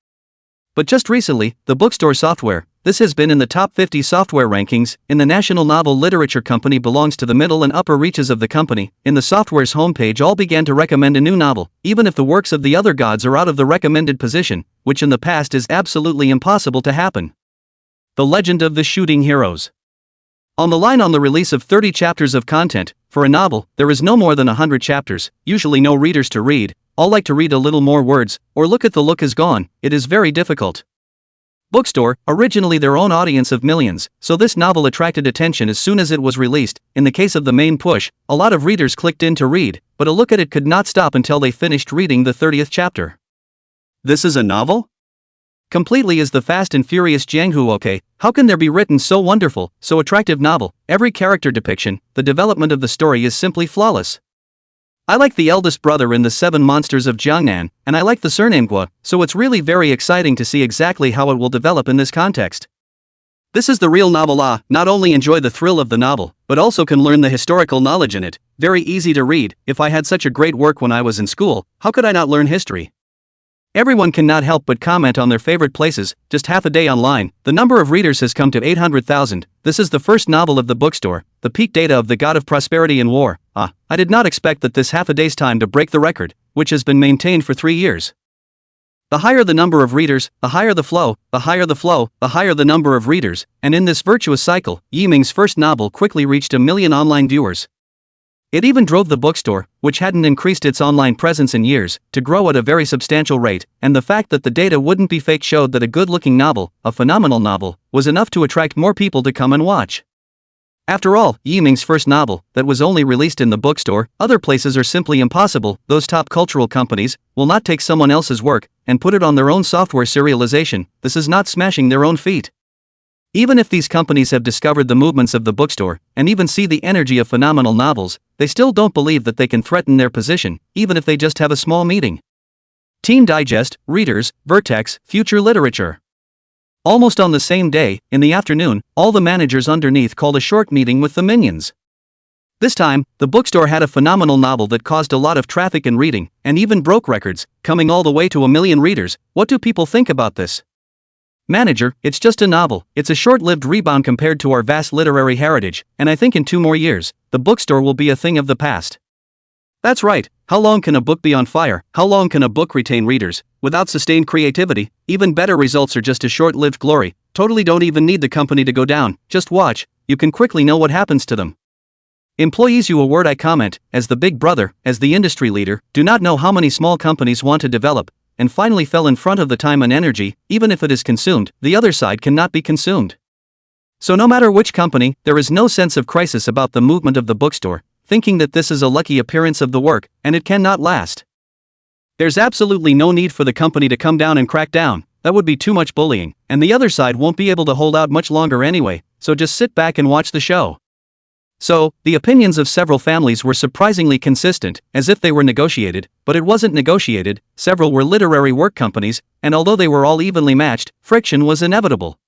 But just recently, the bookstore software, this has been in the top 50 software rankings, in the National Novel Literature Company belongs to the middle and upper reaches of the company, in the software's homepage all began to recommend a new novel, even if the works of the other gods are out of the recommended position, which in the past is absolutely impossible to happen. The Legend of the Shooting Heroes. On the line on the release of 30 chapters of content, for a novel, there is no more than 100 chapters, usually no readers to read, all like to read a little more words, or look at the look is gone, it is very difficult. Bookstore, originally their own audience of millions, so this novel attracted attention as soon as it was released. In the case of the main push, a lot of readers clicked in to read, but a look at it could not stop until they finished reading the 30th chapter. This is a novel? Completely is the Fast and Furious Jianghu. Okay, how can there be written so wonderful, so attractive novel? Every character depiction, the development of the story is simply flawless. I like the eldest brother in the 7 Monsters of Jiangnan, and I like the surname Gua, so it's really very exciting to see exactly how it will develop in this context. This is the real novel. Not only enjoy the thrill of the novel, but also can learn the historical knowledge in it, very easy to read. If I had such a great work when I was in school, how could I not learn history? Everyone cannot help but comment on their favorite places. Just half a day online, the number of readers has come to 800,000. This is the first novel of the bookstore, the peak data of the God of Prosperity and War. I did not expect that this half a day's time to break the record, which has been maintained for 3 years. The higher the number of readers, the higher the flow, the higher the flow, the higher the number of readers, and in this virtuous cycle, Yiming's first novel quickly reached 1 million online viewers. It even drove the bookstore, which hadn't increased its online presence in years, to grow at a very substantial rate, and the fact that the data wouldn't be fake showed that a good-looking novel, a phenomenal novel, was enough to attract more people to come and watch. After all, Yiming's first novel, that was only released in the bookstore, other places are simply impossible. Those top cultural companies will not take someone else's work and put it on their own software serialization. This is not smashing their own feet. Even if these companies have discovered the movements of the bookstore, and even see the energy of phenomenal novels, they still don't believe that they can threaten their position, even if they just have a small meeting. Team Digest, Readers, Vertex, Future Literature. Almost on the same day, in the afternoon, all the managers underneath called a short meeting with the minions. This time, the bookstore had a phenomenal novel that caused a lot of traffic and reading, and even broke records, coming all the way to 1 million readers. What do people think about this? Manager, it's just a novel, it's a short-lived rebound compared to our vast literary heritage, and I think in 2 more years, the bookstore will be a thing of the past. That's right, how long can a book be on fire? How long can a book retain readers, without sustained creativity? Even better results are just a short-lived glory, totally don't even need the company to go down, just watch, you can quickly know what happens to them. Employees, you a word I comment, as the big brother, as the industry leader, do not know how many small companies want to develop, and finally fell in front of the time and energy. Even if it is consumed, the other side cannot be consumed. So no matter which company, there is no sense of crisis about the movement of the bookstore, thinking that this is a lucky appearance of the work, and it cannot last. There's absolutely no need for the company to come down and crack down, that would be too much bullying, and the other side won't be able to hold out much longer anyway, so just sit back and watch the show. So, the opinions of several families were surprisingly consistent, as if they were negotiated, but it wasn't negotiated. Several were literary work companies, and although they were all evenly matched, friction was inevitable.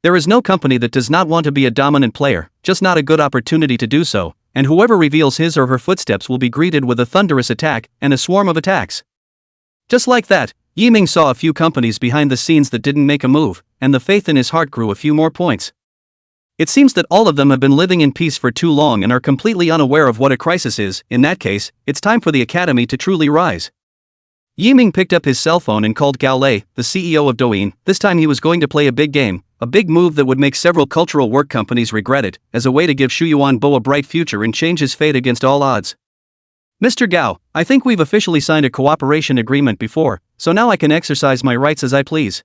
There is no company that does not want to be a dominant player, just not a good opportunity to do so, and whoever reveals his or her footsteps will be greeted with a thunderous attack, and a swarm of attacks. Just like that, Yiming saw a few companies behind the scenes that didn't make a move, and the faith in his heart grew a few more points. It seems that all of them have been living in peace for too long and are completely unaware of what a crisis is. In that case, it's time for the academy to truly rise. Yiming picked up his cell phone and called Gao Lei, the CEO of Douyin. This time he was going to play a big game, a big move that would make several cultural work companies regret it, as a way to give Shu Yuanbo a bright future and change his fate against all odds. Mr. Gao, I think we've officially signed a cooperation agreement before, so now I can exercise my rights as I please.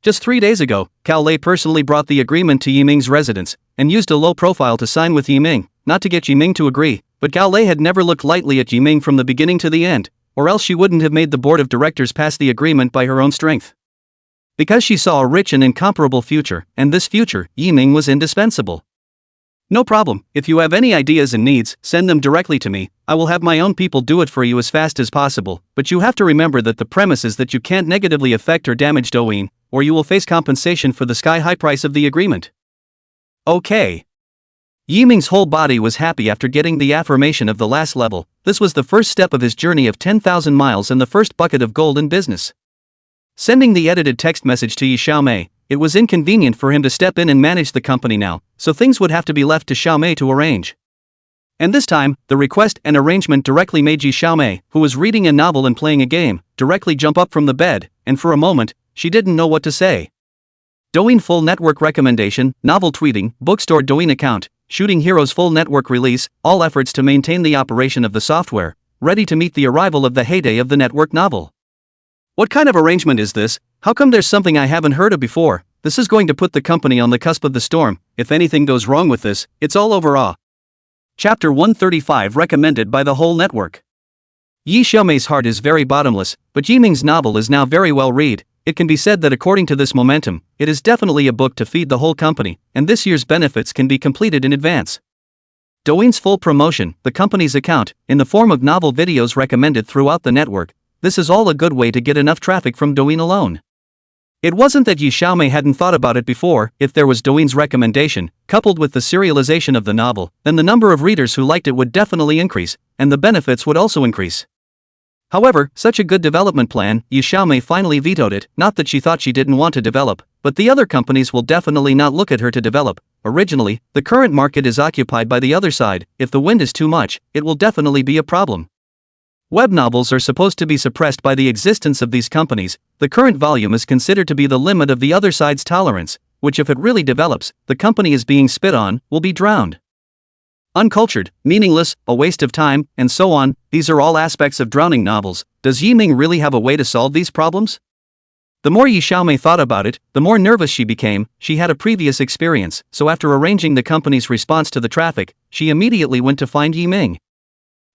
Just 3 days ago, Cao Lei personally brought the agreement to Yiming's residence, and used a low profile to sign with Yiming, not to get Yiming to agree, but Cao Lei had never looked lightly at Yiming from the beginning to the end, or else she wouldn't have made the board of directors pass the agreement by her own strength. Because she saw a rich and incomparable future, and this future, Yiming was indispensable. No problem, if you have any ideas and needs, send them directly to me, I will have my own people do it for you as fast as possible, but you have to remember that the premise is that you can't negatively affect or damage Douyin, or you will face compensation for the sky-high price of the agreement. Okay. Yiming's whole body was happy after getting the affirmation of the last level. This was the first step of his journey of 10,000 miles and the first bucket of gold in business. Sending the edited text message to Yi Xiaomei, it was inconvenient for him to step in and manage the company now, so things would have to be left to Xiaomei to arrange. And this time, the request and arrangement directly made Yi Xiaomei, who was reading a novel and playing a game, directly jump up from the bed, and for a moment, she didn't know what to say. Douyin full network recommendation, novel tweeting, bookstore Douyin account, Shooting Heroes full network release, all efforts to maintain the operation of the software, ready to meet the arrival of the heyday of the network novel. What kind of arrangement is this? How come there's something I haven't heard of before? This is going to put the company on the cusp of the storm. If anything goes wrong with this, it's all over. Chapter 135 recommended by the whole network. Yi Xiaomei's heart is very bottomless, but Yiming's novel is now very well read. It can be said that according to this momentum, it is definitely a book to feed the whole company, and this year's benefits can be completed in advance. Douyin's full promotion, the company's account, in the form of novel videos recommended throughout the network, this is all a good way to get enough traffic from Douyin alone. It wasn't that Yi Xiaomei hadn't thought about it before. If there was Douyin's recommendation, coupled with the serialization of the novel, then the number of readers who liked it would definitely increase, and the benefits would also increase. However, such a good development plan, Yi Xiaomei finally vetoed it, not that she thought she didn't want to develop, but the other companies will definitely not look at her to develop. Originally, the current market is occupied by the other side. If the wind is too much, it will definitely be a problem. Web novels are supposed to be suppressed by the existence of these companies. The current volume is considered to be the limit of the other side's tolerance, which if it really develops, the company is being spit on, will be drowned. Uncultured, meaningless, a waste of time, and so on, these are all aspects of drowning novels. Does Yiming really have a way to solve these problems? The more Yi Xiaomei thought about it, the more nervous she became. She had a previous experience, so after arranging the company's response to the traffic, she immediately went to find Yiming.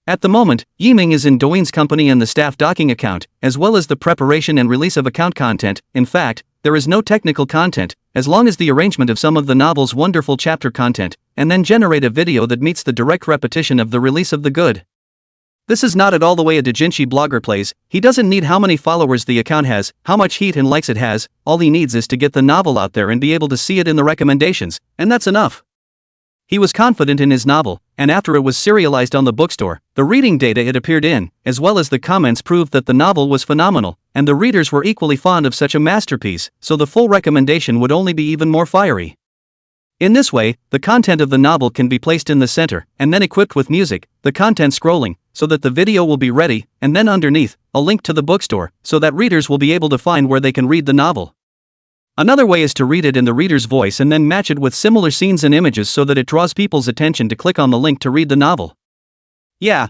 At the moment, Yiming is in Douyin's company and the staff docking account, as well as the preparation and release of account content. In fact, there is no technical content, as long as the arrangement of some of the novel's wonderful chapter content, and then generate a video that meets the direct repetition of the release of the good. This is not at all the way a doujinshi blogger plays. He doesn't need how many followers the account has, how much heat and likes it has. All he needs is to get the novel out there and be able to see it in the recommendations, and that's enough. He was confident in his novel, and after it was serialized on the bookstore, the reading data it appeared in, as well as the comments proved that the novel was phenomenal, and the readers were equally fond of such a masterpiece, so the full recommendation would only be even more fiery. In this way, the content of the novel can be placed in the center, and then equipped with music, the content scrolling, so that the video will be ready, and then underneath, a link to the bookstore, so that readers will be able to find where they can read the novel. Another way is to read it in the reader's voice and then match it with similar scenes and images so that it draws people's attention to click on the link to read the novel. Yeah,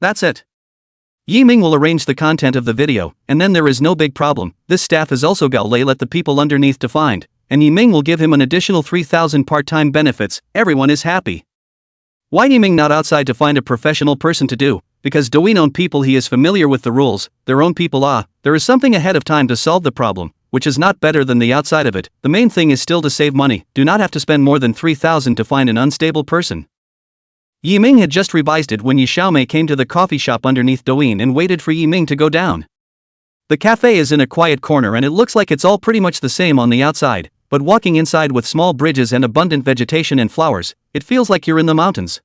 that's it. Yiming will arrange the content of the video, and then there is no big problem. This staff is also Gao Lei let the people underneath to find, and Yiming will give him an additional 3,000 part-time benefits. Everyone is happy. Why Yiming not outside to find a professional person to do? Because Douyin own people, he is familiar with the rules, their own people. There is something ahead of time to solve the problem, which is not better than the outside of it. The main thing is still to save money. Do not have to spend more than 3,000 to find an unstable person. Yiming had just revised it when Yi Xiaomei came to the coffee shop underneath Douyin and waited for Yiming to go down. The cafe is in a quiet corner and it looks like it's all pretty much the same on the outside, but walking inside with small bridges and abundant vegetation and flowers, it feels like you're in the mountains.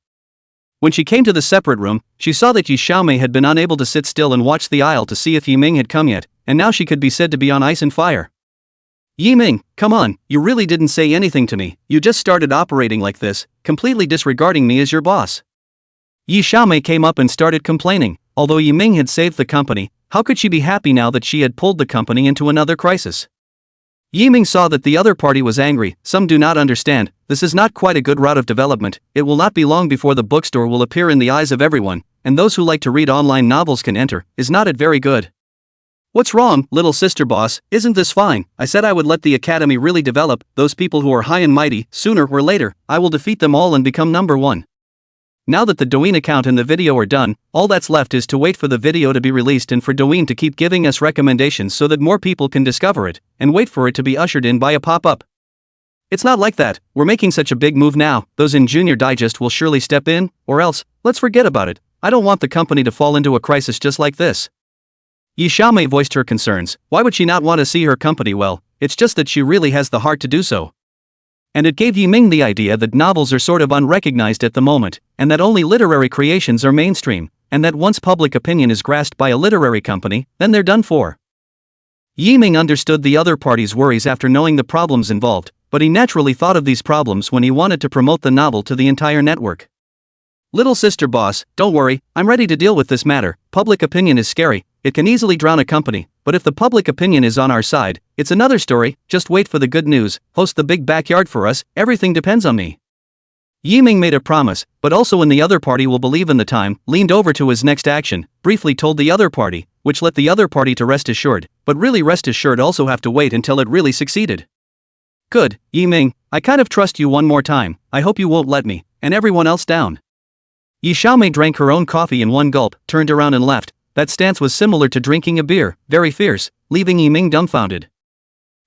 When she came to the separate room, she saw that Yi Xiaomei had been unable to sit still and watch the aisle to see if Yiming had come yet, and now she could be said to be on ice and fire. Yiming, come on, you really didn't say anything to me. You just started operating like this, completely disregarding me as your boss. Yi Xiaomei came up and started complaining. Although Yiming had saved the company, how could she be happy now that she had pulled the company into another crisis? Yiming saw that the other party was angry. Some do not understand, this is not quite a good route of development, it will not be long before the bookstore will appear in the eyes of everyone, and those who like to read online novels can enter, is not it very good? What's wrong, little sister boss, isn't this fine? I said I would let the academy really develop, those people who are high and mighty, sooner or later, I will defeat them all and become number one. Now that the Douyin account and the video are done, all that's left is to wait for the video to be released and for Douyin to keep giving us recommendations so that more people can discover it, and wait for it to be ushered in by a pop-up. It's not like that, we're making such a big move now, those in Junior Digest will surely step in, or else, let's forget about it, I don't want the company to fall into a crisis just like this. Yi Xiaomei voiced her concerns, why would she not want to see her company well, it's just that she really has the heart to do so. And it gave Yiming the idea that novels are sort of unrecognized at the moment, and that only literary creations are mainstream, and that once public opinion is grasped by a literary company, then they're done for. Yiming understood the other party's worries after knowing the problems involved, but he naturally thought of these problems when he wanted to promote the novel to the entire network. Little sister boss, don't worry, I'm ready to deal with this matter, public opinion is scary, it can easily drown a company, but if the public opinion is on our side, it's another story, just wait for the good news, host the big backyard for us, everything depends on me. Yiming made a promise, but also when the other party will believe in the time, leaned over to his next action, briefly told the other party, which let the other party to rest assured, but really rest assured also have to wait until it really succeeded. Good, Yiming, I kind of trust you one more time, I hope you won't let me, and everyone else down. Yi Xiaomei drank her own coffee in one gulp, turned around and left. That stance was similar to drinking a beer, very fierce, leaving Yiming dumbfounded.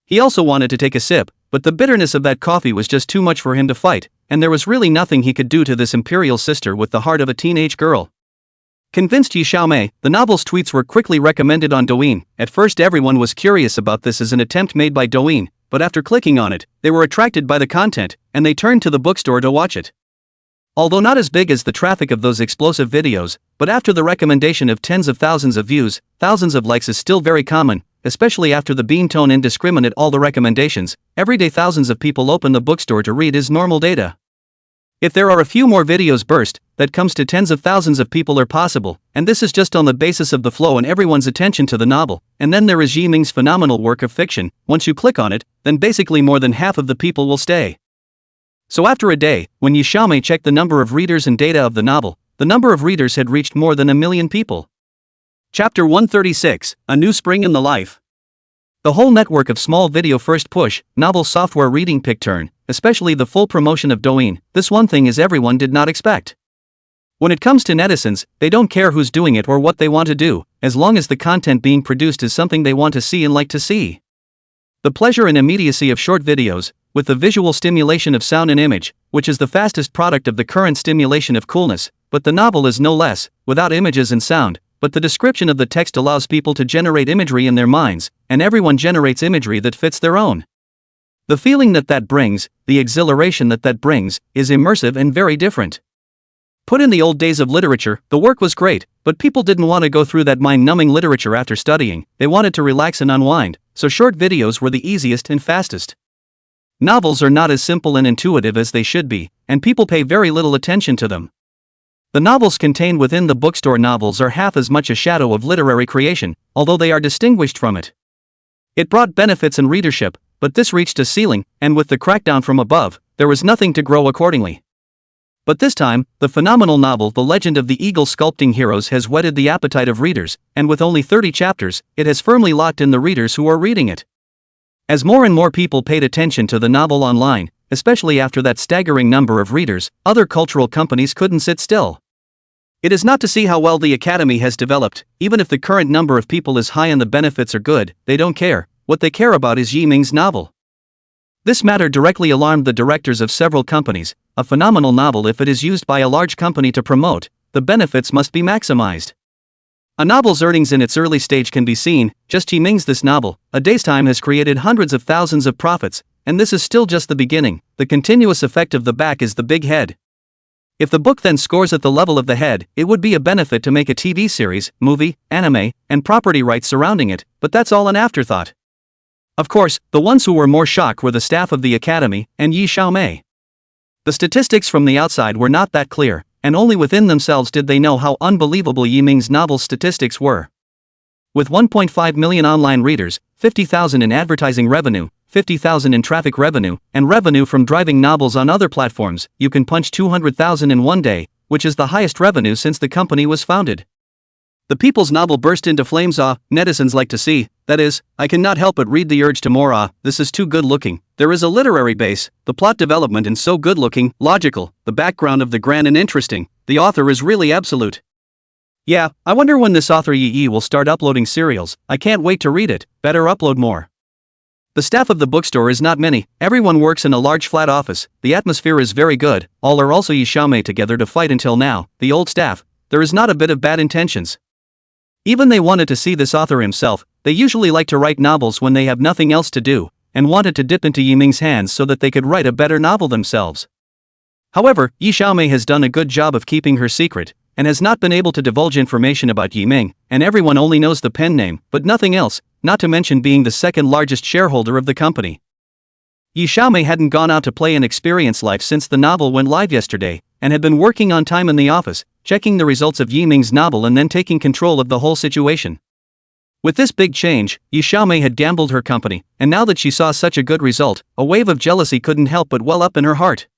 He also wanted to take a sip, but the bitterness of that coffee was just too much for him to fight, and there was really nothing he could do to this imperial sister with the heart of a teenage girl. Convinced Yi Xiaomei, the novel's tweets were quickly recommended on Douyin. At first everyone was curious about this as an attempt made by Douyin, but after clicking on it, they were attracted by the content, and they turned to the bookstore to watch it. Although not as big as the traffic of those explosive videos, but after the recommendation of tens of thousands of views, thousands of likes is still very common, especially after the bean tone indiscriminate all the recommendations, every day thousands of people open the bookstore to read is normal data. If there are a few more videos burst, that comes to tens of thousands of people are possible, and this is just on the basis of the flow and everyone's attention to the novel, and then there is Yiming's phenomenal work of fiction, once you click on it, then basically more than half of the people will stay. So after a day, when Yi Xiaomei checked the number of readers and data of the novel, the number of readers had reached more than 1 million people. Chapter 136, A New Spring in the Life. The whole network of small video first push, novel software reading pick turn, especially the full promotion of Douyin, this one thing is everyone did not expect. When it comes to netizens, they don't care who's doing it or what they want to do, as long as the content being produced is something they want to see and like to see. The pleasure and immediacy of short videos, with the visual stimulation of sound and image, which is the fastest product of the current stimulation of coolness, but the novel is no less, without images and sound, but the description of the text allows people to generate imagery in their minds, and everyone generates imagery that fits their own. The feeling that brings, the exhilaration that brings, is immersive and very different. Put in the old days of literature, the work was great, but people didn't want to go through that mind-numbing literature after studying, they wanted to relax and unwind, so short videos were the easiest and fastest. Novels are not as simple and intuitive as they should be, and people pay very little attention to them. The novels contained within the bookstore novels are half as much a shadow of literary creation, although they are distinguished from it. It brought benefits and readership, but this reached a ceiling, and with the crackdown from above, there was nothing to grow accordingly. But this time, the phenomenal novel The Legend of the Eagle Sculpting Heroes has whetted the appetite of readers, and with only 30 chapters, it has firmly locked in the readers who are reading it. As more and more people paid attention to the novel online, especially after that staggering number of readers, other cultural companies couldn't sit still. It is not to see how well the Academy has developed, even if the current number of people is high and the benefits are good, they don't care, what they care about is Yiming's novel. This matter directly alarmed the directors of several companies. A phenomenal novel, if it is used by a large company to promote, the benefits must be maximized. A novel's earnings in its early stage can be seen, just Yiming's this novel, a day's time has created hundreds of thousands of profits, and this is still just the beginning, the continuous effect of the back is the big head. If the book then scores at the level of the head, it would be a benefit to make a TV series, movie, anime, and property rights surrounding it, but that's all an afterthought. Of course, the ones who were more shocked were the staff of the Academy, and Yi Xiaomei. The statistics from the outside were not that clear, and only within themselves did they know how unbelievable Yiming's novel's statistics were. With 1.5 million online readers, 50,000 in advertising revenue, 50,000 in traffic revenue, and revenue from driving novels on other platforms. You can punch 200,000 in one day, which is the highest revenue since the company was founded. The people's novel burst into flames. Netizens like to see, that is, I cannot help but read the urge to more. This is too good looking. There is a literary base, the plot development and so good looking, logical, the background of the grand and interesting, the author is really absolute. Yeah, I wonder when this author Yi will start uploading serials. I can't wait to read it, better upload more. The staff of the bookstore is not many, everyone works in a large flat office, the atmosphere is very good, all are also Yi Xiaomei together to fight until now, the old staff, there is not a bit of bad intentions. Even they wanted to see this author himself, they usually like to write novels when they have nothing else to do, and wanted to dip into Yiming's hands so that they could write a better novel themselves. However, Yi Xiaomei has done a good job of keeping her secret, and has not been able to divulge information about Yiming, and everyone only knows the pen name, but nothing else, not to mention being the second largest shareholder of the company. Yi Xiaomei hadn't gone out to play and experience life since the novel went live yesterday, and had been working on time in the office, checking the results of Yiming's novel and then taking control of the whole situation. With this big change, Yi Xiaomei had gambled her company, and now that she saw such a good result, a wave of jealousy couldn't help but well up in her heart.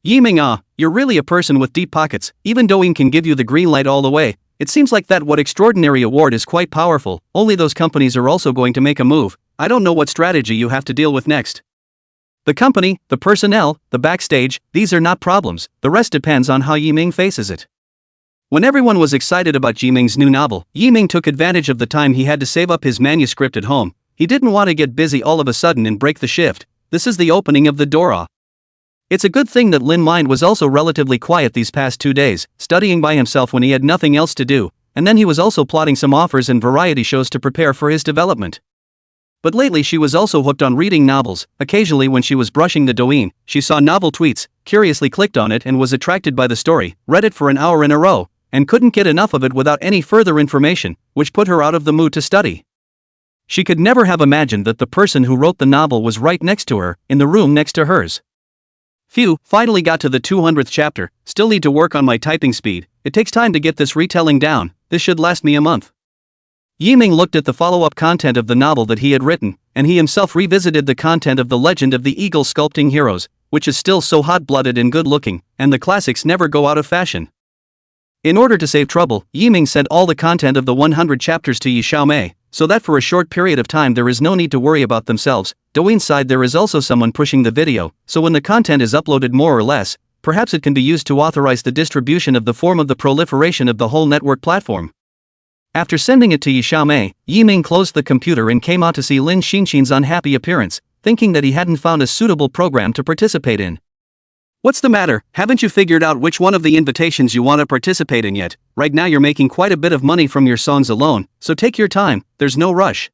Yiming, you're really a person with deep pockets, even Douyin can give you the green light all the way. It seems like that what extraordinary award is quite powerful, only those companies are also going to make a move. I don't know what strategy you have to deal with next. The company, the personnel, the backstage, these are not problems, the rest depends on how Yiming faces it. When everyone was excited about Yiming's new novel, Yiming took advantage of the time he had to save up his manuscript at home. He didn't want to get busy all of a sudden and break the shift. This is the opening of the door. It's a good thing that Lin Mind was also relatively quiet these past 2 days, studying by himself when he had nothing else to do, and then he was also plotting some offers and variety shows to prepare for his development. But lately she was also hooked on reading novels. Occasionally when she was brushing the Douyin, she saw novel tweets, curiously clicked on it and was attracted by the story, read it for an hour in a row, and couldn't get enough of it without any further information, which put her out of the mood to study. She could never have imagined that the person who wrote the novel was right next to her, in the room next to hers. Phew, finally got to the 200th chapter, still need to work on my typing speed, it takes time to get this retelling down, this should last me a month. Yiming looked at the follow-up content of the novel that he had written, and he himself revisited the content of The Legend of the Eagle Sculpting Heroes, which is still so hot-blooded and good-looking, and the classics never go out of fashion. In order to save trouble, Yiming sent all the content of the 100 chapters to Yi Xiaomei, so that for a short period of time there is no need to worry about themselves. Douyin side there is also someone pushing the video, so when the content is uploaded more or less, perhaps it can be used to authorize the distribution of the form of the proliferation of the whole network platform. After sending it to Yi Xiaomei, Yiming closed the computer and came out to see Lin Xinxin's unhappy appearance, thinking that he hadn't found a suitable program to participate in. What's the matter, haven't you figured out which one of the invitations you want to participate in yet? Right now you're making quite a bit of money from your songs alone, so take your time, there's no rush.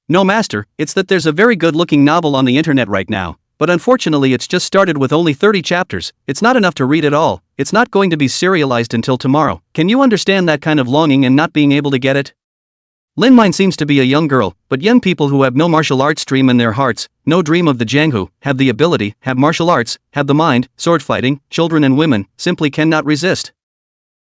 No master, it's that there's a very good looking novel on the internet right now, but unfortunately it's just started with only 30 chapters, it's not enough to read it all, it's not going to be serialized until tomorrow. Can you understand that kind of longing and not being able to get it? Lin Mind seems to be a young girl, but young people who have no martial arts dream in their hearts, no dream of the Jianghu, have the ability, have martial arts, have the mind, sword fighting, children and women, simply cannot resist.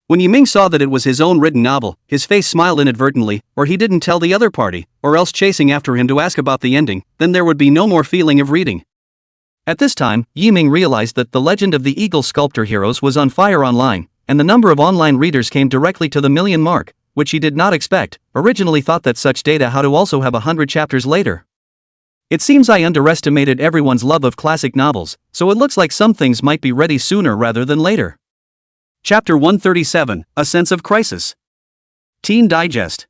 When Yiming saw that it was his own written novel, his face smiled inadvertently, or he didn't tell the other party, or else chasing after him to ask about the ending, then there would be no more feeling of reading. At this time, Yiming realized that The Legend of the Eagle Sculptor Heroes was on fire online, and the number of online readers came directly to the million mark, which he did not expect, originally thought that such data had to also have 100 chapters later. It seems I underestimated everyone's love of classic novels, so it looks like some things might be ready sooner rather than later. Chapter 137, A Sense of Crisis. Teen Digest.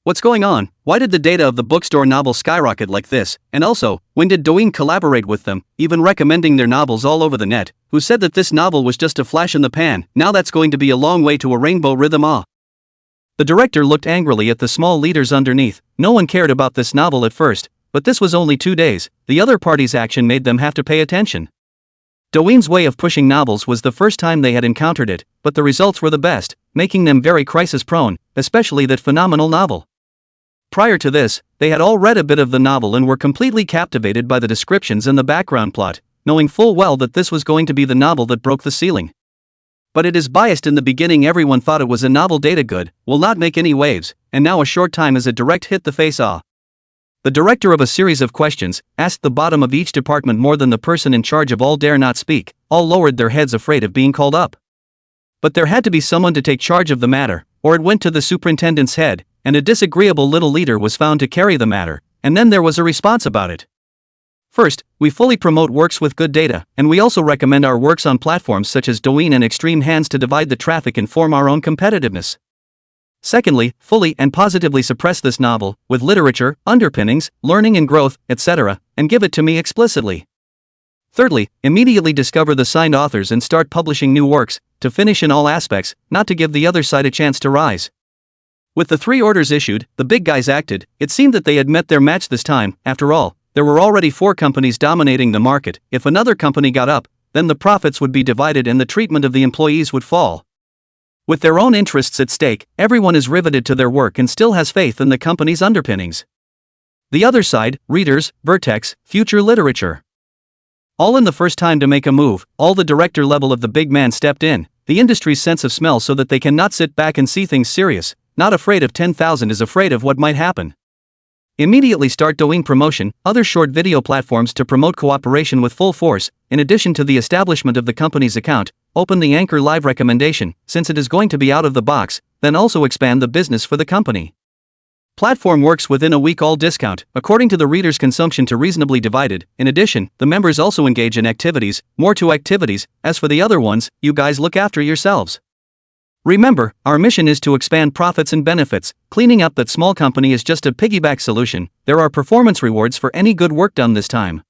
What's going on? Why did the data of the bookstore novel skyrocket like this? And also, when did Douyin collaborate with them, even recommending their novels all over the net? Who said that this novel was just a flash in the pan? Now that's going to be a long way to a rainbow rhythm. The director looked angrily at the small leaders underneath. No one cared about this novel at first, but this was only 2 days. The other party's action made them have to pay attention. Douyin's way of pushing novels was the first time they had encountered it, but the results were the best, making them very crisis-prone, especially that phenomenal novel. Prior to this, they had all read a bit of the novel and were completely captivated by the descriptions and the background plot, knowing full well that this was going to be the novel that broke the ceiling. But it is biased. In the beginning everyone thought it was a novel data good, will not make any waves, and now a short time is a direct hit the face. The The director of a series of questions asked the bottom of each department more than the person in charge of all dare not speak, all lowered their heads afraid of being called up. But there had to be someone to take charge of the matter, or it went to the superintendent's head, and a disagreeable little leader was found to carry the matter, and then there was a response about it. First, we fully promote works with good data, and we also recommend our works on platforms such as Douyin and Extreme Hands to divide the traffic and form our own competitiveness. Secondly, fully and positively suppress this novel, with literature, underpinnings, learning and growth, etc., and give it to me explicitly. Thirdly, immediately discover the signed authors and start publishing new works, to finish in all aspects, not to give the other side a chance to rise. With the 3 orders issued, the big guys acted. It seemed that they had met their match this time. After all, there were already 4 companies dominating the market. If another company got up, then the profits would be divided and the treatment of the employees would fall. With their own interests at stake, everyone is riveted to their work and still has faith in the company's underpinnings. The other side, readers, Vertex, future literature. All in the first time to make a move, all the director level of the big man stepped in, the industry's sense of smell so that they cannot sit back and see things serious, not afraid of 10,000 is afraid of what might happen. Immediately start Douyin promotion, other short video platforms to promote cooperation with full force, in addition to the establishment of the company's account, open the Anchor Live recommendation, since it is going to be out of the box, then also expand the business for the company. Platform works within a week all discount, according to the reader's consumption to reasonably divided. In addition, the members also engage in activities, more to activities. As for the other ones, you guys look after yourselves. Remember, our mission is to expand profits and benefits. Cleaning up that small company is just a piggyback solution. There are performance rewards for any good work done this time.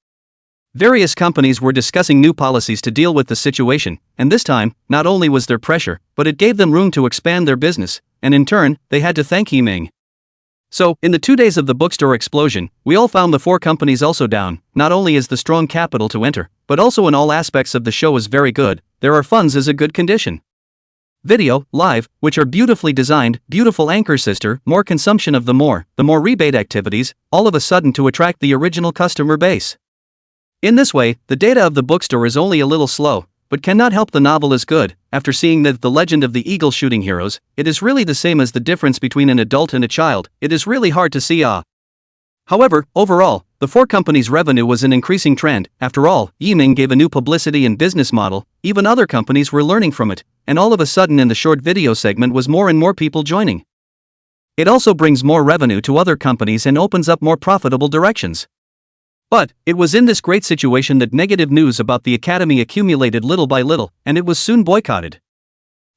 Various companies were discussing new policies to deal with the situation, and this time, not only was there pressure, but it gave them room to expand their business, and in turn, they had to thank Yiming. So, in the 2 days of the bookstore explosion, we all found the 4 companies also down. Not only is the strong capital to enter, but also in all aspects of the show is very good. There are funds as a good condition. Video, live, which are beautifully designed, beautiful anchor sister, more consumption of the more rebate activities, all of a sudden to attract the original customer base. In this way, the data of the bookstore is only a little slow, but cannot help the novel is good. After seeing that The Legend of the Eagle Shooting Heroes, it is really the same as the difference between an adult and a child. It is really hard to see. However, overall, the 4 companies' revenue was an increasing trend. After all, Yiming gave a new publicity and business model, even other companies were learning from it, and all of a sudden in the short video segment was more and more people joining. It also brings more revenue to other companies and opens up more profitable directions. But, it was in this great situation that negative news about the Academy accumulated little by little, and it was soon boycotted.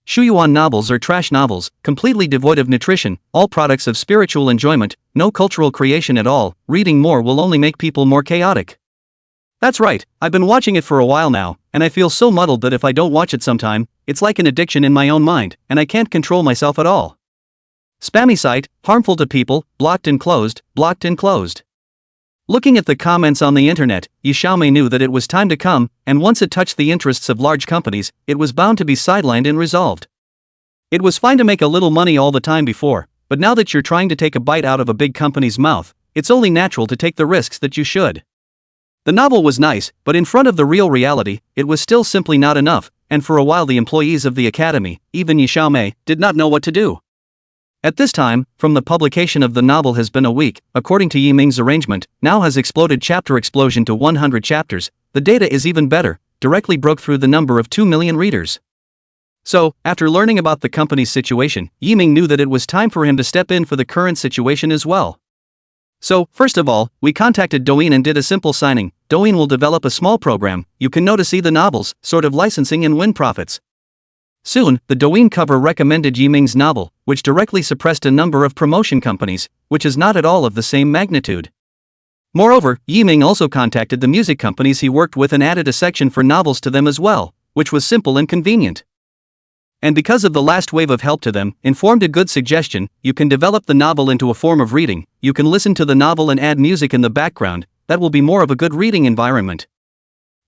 Shuyuan novels are trash novels, completely devoid of nutrition, all products of spiritual enjoyment, no cultural creation at all. Reading more will only make people more chaotic. That's right, I've been watching it for a while now, and I feel so muddled that if I don't watch it sometime, it's like an addiction in my own mind, and I can't control myself at all. Spammy site, harmful to people, blocked and closed, blocked and closed. Looking at the comments on the internet, Yi Xiaomei knew that it was time to come, and once it touched the interests of large companies, it was bound to be sidelined and resolved. It was fine to make a little money all the time before, but now that you're trying to take a bite out of a big company's mouth, it's only natural to take the risks that you should. The novel was nice, but in front of the real reality, it was still simply not enough, and for a while the employees of the academy, even Yi Xiaomei, did not know what to do. At this time, from the publication of the novel has been a week, according to Yiming's arrangement, now has exploded chapter explosion to 100 chapters, the data is even better, directly broke through the number of 2 million readers. So, after learning about the company's situation, Yiming knew that it was time for him to step in for the current situation as well. So, first of all, we contacted Douyin and did a simple signing. Douyin will develop a small program, you can know to see the novels, sort of licensing and win profits. Soon, the Douyin cover recommended Yiming's novel, which directly suppressed a number of promotion companies, which is not at all of the same magnitude. Moreover, Yiming also contacted the music companies he worked with and added a section for novels to them as well, which was simple and convenient. And because of the last wave of help to them, informed a good suggestion, you can develop the novel into a form of reading, you can listen to the novel and add music in the background, that will be more of a good reading environment.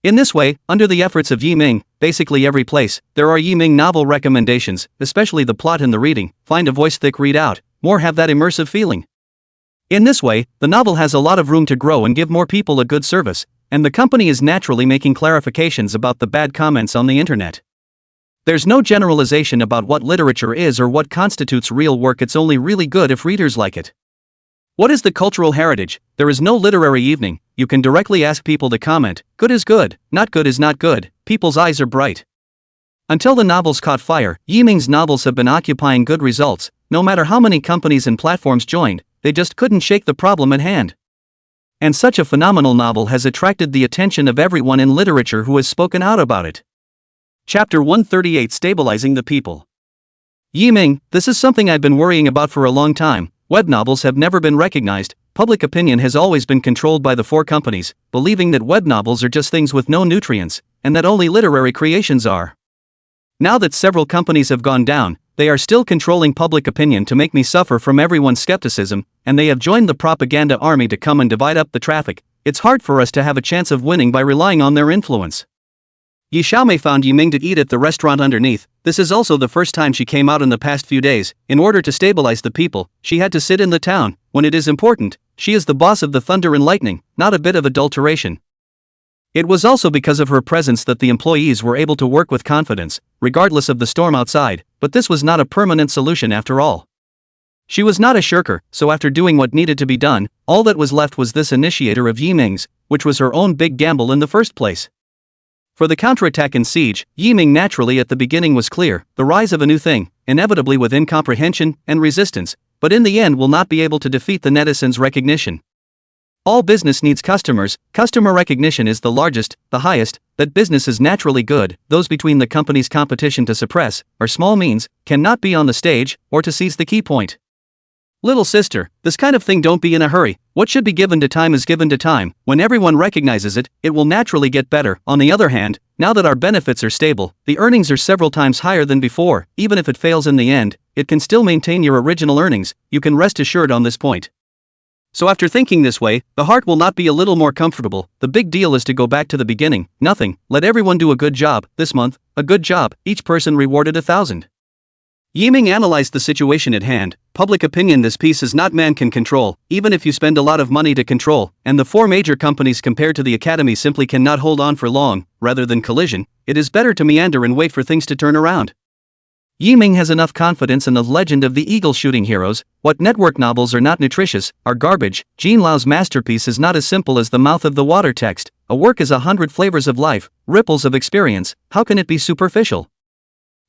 In this way, under the efforts of Yiming, basically every place, there are Yiming novel recommendations, especially the plot and the reading, find a voice thick read out, more have that immersive feeling. In this way, the novel has a lot of room to grow and give more people a good service, and the company is naturally making clarifications about the bad comments on the internet. There's no generalization about what literature is or what constitutes real work, it's only really good if readers like it. What is the cultural heritage? There is no literary evening. You can directly ask people to comment. Good is good, not good is not good. People's eyes are bright. Until the novels caught fire, Yiming's novels have been occupying good results. No matter how many companies and platforms joined, they just couldn't shake the problem at hand. And such a phenomenal novel has attracted the attention of everyone in literature who has spoken out about it. Chapter 138: Stabilizing the People. Yiming, this is something I've been worrying about for a long time. Web novels have never been recognized. Public opinion has always been controlled by the four companies, believing that web novels are just things with no nutrients, and that only literary creations are. Now that several companies have gone down, they are still controlling public opinion to make me suffer from everyone's skepticism, and they have joined the propaganda army to come and divide up the traffic. It's hard for us to have a chance of winning by relying on their influence. Yi Xiaomei found Yiming to eat at the restaurant underneath. This is also the first time she came out in the past few days. In order to stabilize the people, she had to sit in the town. When it is important, she is the boss of the thunder and lightning, not a bit of adulteration. It was also because of her presence that the employees were able to work with confidence, regardless of the storm outside, but this was not a permanent solution after all. She was not a shirker, so after doing what needed to be done, all that was left was this initiator of Yiming's, which was her own big gamble in the first place. For the counterattack and siege, Yiming naturally at the beginning was clear, the rise of a new thing, inevitably with incomprehension and resistance, but in the end will not be able to defeat the netizens' recognition. All business needs customers. Customer recognition is the largest, the highest, that business is naturally good. Those between the company's competition to suppress, or small means, cannot be on the stage, or to seize the key point. Little sister, this kind of thing don't be in a hurry. What should be given to time is given to time. When everyone recognizes it, it will naturally get better. On the other hand, now that our benefits are stable, the earnings are several times higher than before. Even if it fails in the end, it can still maintain your original earnings. You can rest assured on this point. So after thinking this way, the heart will not be a little more comfortable. The big deal is to go back to the beginning. Nothing. Let everyone do a good job. This month, a good job. Each person rewarded 1,000. Yiming analyzed the situation at hand. Public opinion. This piece is not man can control, even if you spend a lot of money to control, and the four major companies compared to the academy simply cannot hold on for long. Rather than collision, it is better to meander and wait for things to turn around. Yiming has enough confidence in the legend of the eagle shooting heroes. What network novels are not nutritious, are garbage. Jean Lau's masterpiece is not as simple as the mouth of the water text. A work is 100 flavors of life, ripples of experience. How can it be superficial?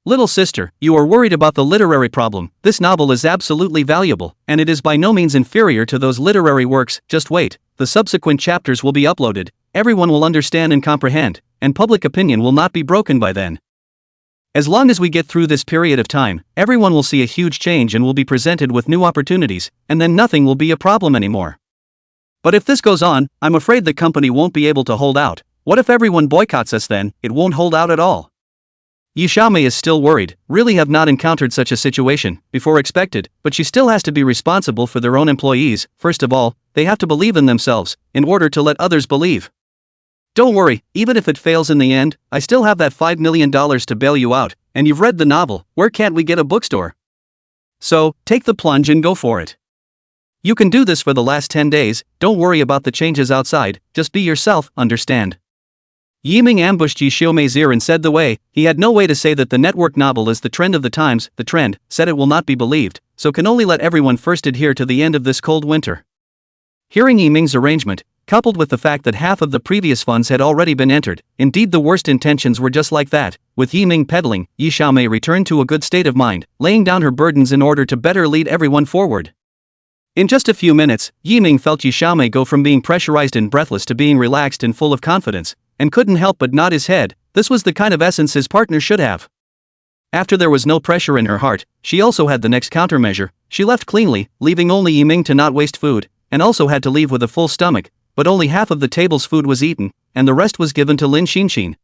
Little sister, you are worried about the literary problem. This novel is absolutely valuable, and it is by no means inferior to those literary works. Just wait, the subsequent chapters will be uploaded, everyone will understand and comprehend, and public opinion will not be broken by then. As long as we get through this period of time, everyone will see a huge change and will be presented with new opportunities, and then nothing will be a problem anymore. But if this goes on, I'm afraid the company won't be able to hold out. What if everyone boycotts us then? It won't hold out at all. Yi Xiaomei is still worried. Really have not encountered such a situation before expected, but she still has to be responsible for their own employees. First of all, they have to believe in themselves, in order to let others believe. Don't worry, even if it fails in the end, I still have that $5 million to bail you out, and you've read the novel. Where can't we get a bookstore? So, take the plunge and go for it. You can do this for the last 10 days, don't worry about the changes outside, just be yourself, understand? Yiming ambushed Yi Xiaomei's ear and said the way. He had no way to say that the network novel is the trend of the times. The trend, said it will not be believed, so can only let everyone first adhere to the end of this cold winter. Hearing Yiming's arrangement, coupled with the fact that half of the previous funds had already been entered, indeed the worst intentions were just like that. With Yiming peddling, Yi Xiaomei returned to a good state of mind, laying down her burdens in order to better lead everyone forward. In just a few minutes, Yiming felt Yi Xiaomei go from being pressurized and breathless to being relaxed and full of confidence, and couldn't help but nod his head. This was the kind of essence his partner should have. After there was no pressure in her heart, she also had the next countermeasure. She left cleanly, leaving only Yiming to not waste food, and also had to leave with a full stomach, but only half of the table's food was eaten, and the rest was given to Lin Xinxin.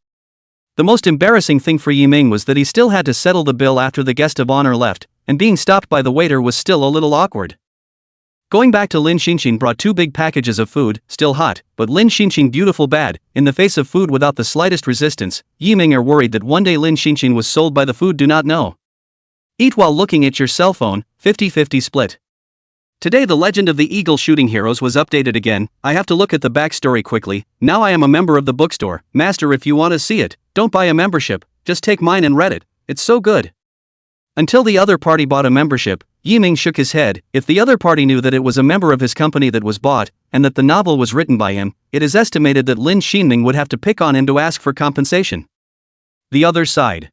The most embarrassing thing for Yiming was that he still had to settle the bill after the guest of honor left, and being stopped by the waiter was still a little awkward. Going back to Lin Xinxin brought 2 big packages of food, still hot, but Lin Xinxin beautiful bad, in the face of food without the slightest resistance. Yiming are worried that one day Lin Xinxin was sold by the food do not know. Eat while looking at your cell phone, 50-50 split. Today the legend of the eagle shooting heroes was updated again. I have to look at the backstory quickly. Now I am a member of the bookstore. Master, if you want to see it, don't buy a membership, just take mine and read it. It's so good. Until the other party bought a membership, Yiming shook his head. If the other party knew that it was a member of his company that was bought, and that the novel was written by him, it is estimated that Lin Xinming would have to pick on him to ask for compensation. The other side.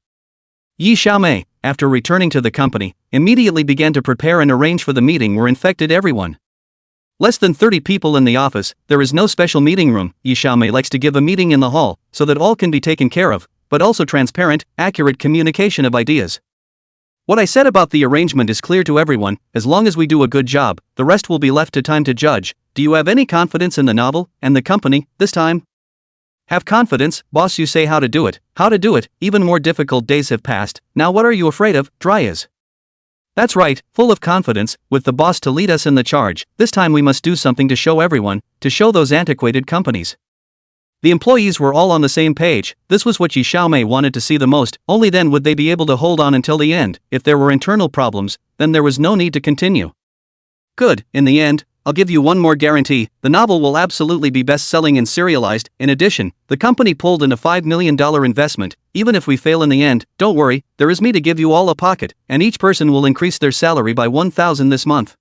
Yi Xiaomei, after returning to the company, immediately began to prepare and arrange for the meeting where infected everyone. Less than 30 people in the office, there is no special meeting room. Yi Xiaomei likes to give a meeting in the hall, so that all can be taken care of, but also transparent, accurate communication of ideas. What I said about the arrangement is clear to everyone. As long as we do a good job, the rest will be left to time to judge. Do you have any confidence in the novel, and the company, this time? Have confidence, boss. You say how to do it. How to do it. Even more difficult days have passed. Now what are you afraid of? Dry as. That's right, full of confidence, with the boss to lead us in the charge. This time we must do something to show everyone, to show those antiquated companies. The employees were all on the same page. This was what Yi Xiaomei wanted to see the most. Only then would they be able to hold on until the end. If there were internal problems, then there was no need to continue. Good, in the end, I'll give you one more guarantee, the novel will absolutely be best-selling and serialized. In addition, the company pulled in a $5 million investment. Even if we fail in the end, don't worry, there is me to give you all a pocket, and each person will increase their salary by 1,000 this month.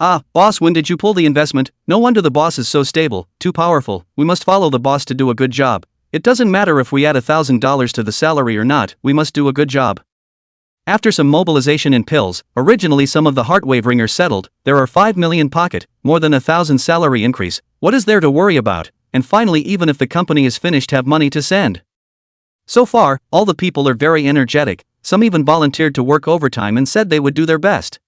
Ah, boss, when did you pull the investment? No wonder the boss is so stable, too powerful. We must follow the boss to do a good job. It doesn't matter if we add $1,000 to the salary or not, we must do a good job. After some mobilization in pills, originally some of the heartwave ringers settled, there are 5 million pocket, more than 1,000 salary increase. What is there to worry about? And finally, even if the company is finished, have money to send. So far, all the people are very energetic, some even volunteered to work overtime and said they would do their best.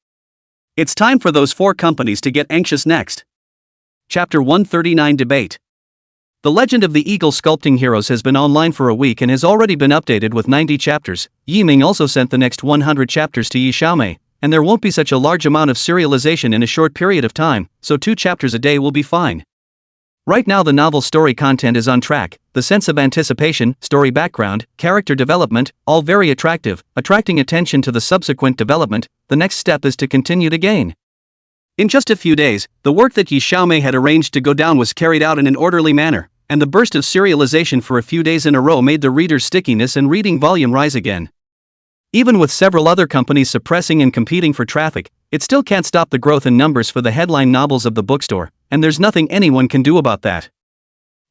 It's time for those 4 companies to get anxious next. Chapter 139 Debate. The Legend of the Eagle Sculpting Heroes has been online for a week and has already been updated with 90 chapters. Yiming also sent the next 100 chapters to Yi Xiaomei, and there won't be such a large amount of serialization in a short period of time, so 2 chapters a day will be fine. Right now the novel story content is on track, the sense of anticipation, story background, character development, all very attractive, attracting attention to the subsequent development. The next step is to continue to gain. In just a few days, the work that Yi Xiaomei had arranged to go down was carried out in an orderly manner, and the burst of serialization for a few days in a row made the reader's stickiness and reading volume rise again. Even with several other companies suppressing and competing for traffic, it still can't stop the growth in numbers for the headline novels of the bookstore, and there's nothing anyone can do about that.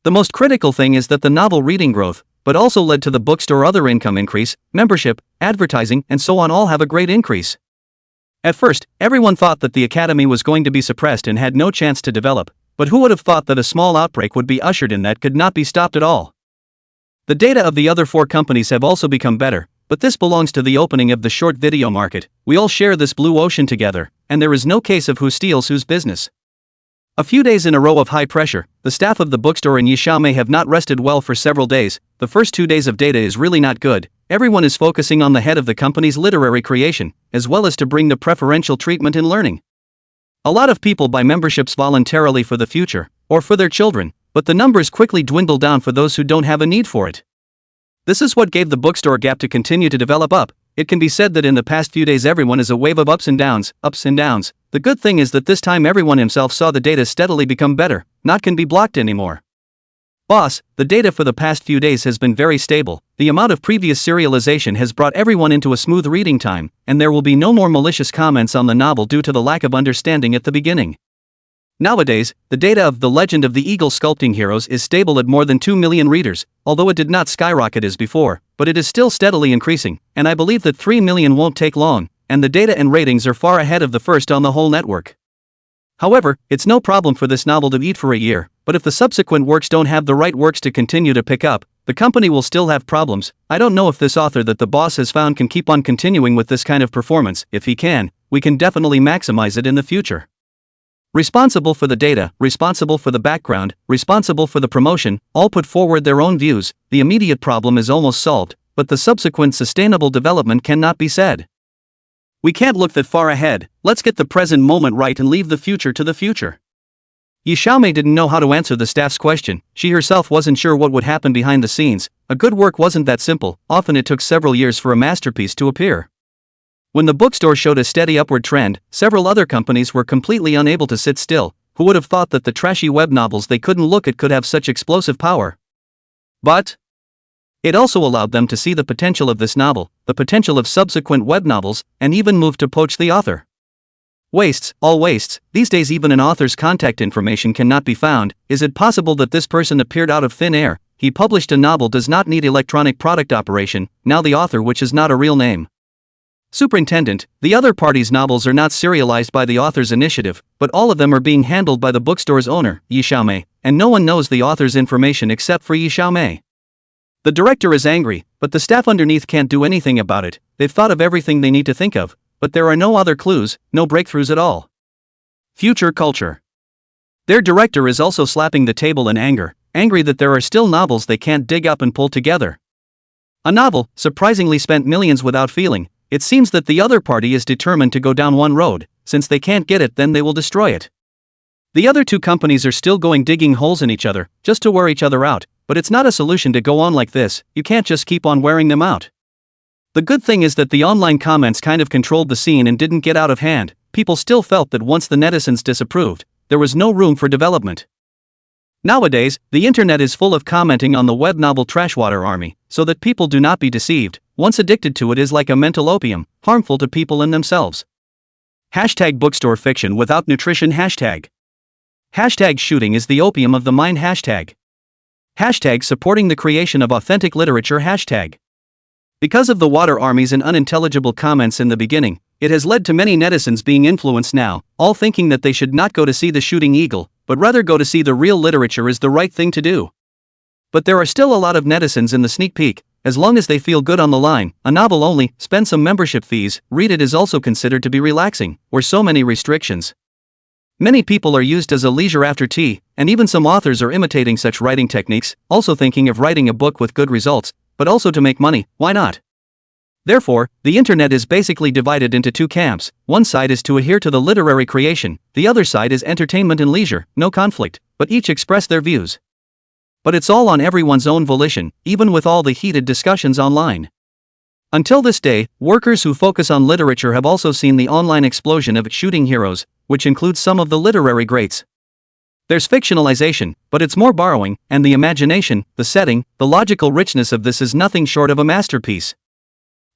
The most critical thing is that the novel reading growth, but also led to the bookstore other income increase, membership, advertising, and so on all have a great increase. At first, everyone thought that the academy was going to be suppressed and had no chance to develop, but who would have thought that a small outbreak would be ushered in that could not be stopped at all? The data of the other 4 companies have also become better, but this belongs to the opening of the short video market. We all share this blue ocean together, and there is no case of who steals whose business. A few days in a row of high pressure, the staff of the bookstore in Yi Xiaomei have not rested well for several days. The first 2 days of data is really not good. Everyone is focusing on the head of the company's literary creation, as well as to bring the preferential treatment in learning. A lot of people buy memberships voluntarily for the future, or for their children, but the numbers quickly dwindle down for those who don't have a need for it. This is what gave the bookstore gap to continue to develop up. It can be said that in the past few days everyone is a wave of ups and downs. The good thing is that this time everyone himself saw the data steadily become better, not can be blocked anymore. Boss, the data for the past few days has been very stable. The amount of previous serialization has brought everyone into a smooth reading time, and there will be no more malicious comments on the novel due to the lack of understanding at the beginning. Nowadays, the data of The Legend of the Eagle Sculpting Heroes is stable at more than 2 million readers, although it did not skyrocket as before, but it is still steadily increasing, and I believe that 3 million won't take long, and the data and ratings are far ahead of the first on the whole network. However, it's no problem for this novel to eat for a year, but if the subsequent works don't have the right works to continue to pick up, the company will still have problems. I don't know if this author that the boss has found can keep on continuing with this kind of performance. If he can, we can definitely maximize it in the future. Responsible for the data, responsible for the background, responsible for the promotion, all put forward their own views. The immediate problem is almost solved, but the subsequent sustainable development cannot be said. We can't look that far ahead. Let's get the present moment right and leave the future to the future. Yi Xiaomei didn't know how to answer the staff's question. She herself wasn't sure what would happen behind the scenes. A good work wasn't that simple. Often it took several years for a masterpiece to appear. When the bookstore showed a steady upward trend, several other companies were completely unable to sit still. Who would have thought that the trashy web novels they couldn't look at could have such explosive power? But It also allowed them to see the potential of this novel, the potential of subsequent web novels, and even moved to poach the author. Wastes, all wastes. These days even an author's contact information cannot be found. Is it possible that this person appeared out of thin air? He published a novel, does not need electronic product operation, now the author, which is not a real name. Superintendent, the other party's novels are not serialized by the author's initiative, but all of them are being handled by the bookstore's owner, Yi Xiaomei, and no one knows the author's information except for Yi Xiaomei. The director is angry, but the staff underneath can't do anything about it. They've thought of everything they need to think of, but there are no other clues, no breakthroughs at all. Future culture. Their director is also slapping the table in anger, angry that there are still novels they can't dig up and pull together. A novel, surprisingly, spent millions without feeling. It seems that the other party is determined to go down one road. Since they can't get it, then they will destroy it. The other two companies are still going digging holes in each other, just to wear each other out, but it's not a solution to go on like this. You can't just keep on wearing them out. The good thing is that the online comments kind of controlled the scene and didn't get out of hand. People still felt that once the netizens disapproved, there was no room for development. Nowadays, the internet is full of commenting on the web novel trashwater army, so that people do not be deceived. Once addicted to it is like a mental opium, harmful to people and themselves. Hashtag bookstore fiction without nutrition. Hashtag shooting is the opium of the mind. Hashtag supporting the creation of authentic literature. Hashtag because of the water armies and unintelligible comments in the beginning, it has led to many netizens being influenced now, all thinking that they should not go to see the shooting eagle, but rather go to see the real literature is the right thing to do. But there are still a lot of netizens in the sneak peek. As long as they feel good on the line, a novel only, spend some membership fees, read it is also considered to be relaxing, or so many restrictions. Many people are used as a leisure after tea, and even some authors are imitating such writing techniques, also thinking of writing a book with good results, but also to make money. Why not? Therefore, the internet is basically divided into two camps. One side is to adhere to the literary creation, the other side is entertainment and leisure, no conflict, but each express their views. But it's all on everyone's own volition, even with all the heated discussions online. Until this day, workers who focus on literature have also seen the online explosion of shooting heroes, which includes some of the literary greats. There's fictionalization, but it's more borrowing, and the imagination, the setting, the logical richness of this is nothing short of a masterpiece.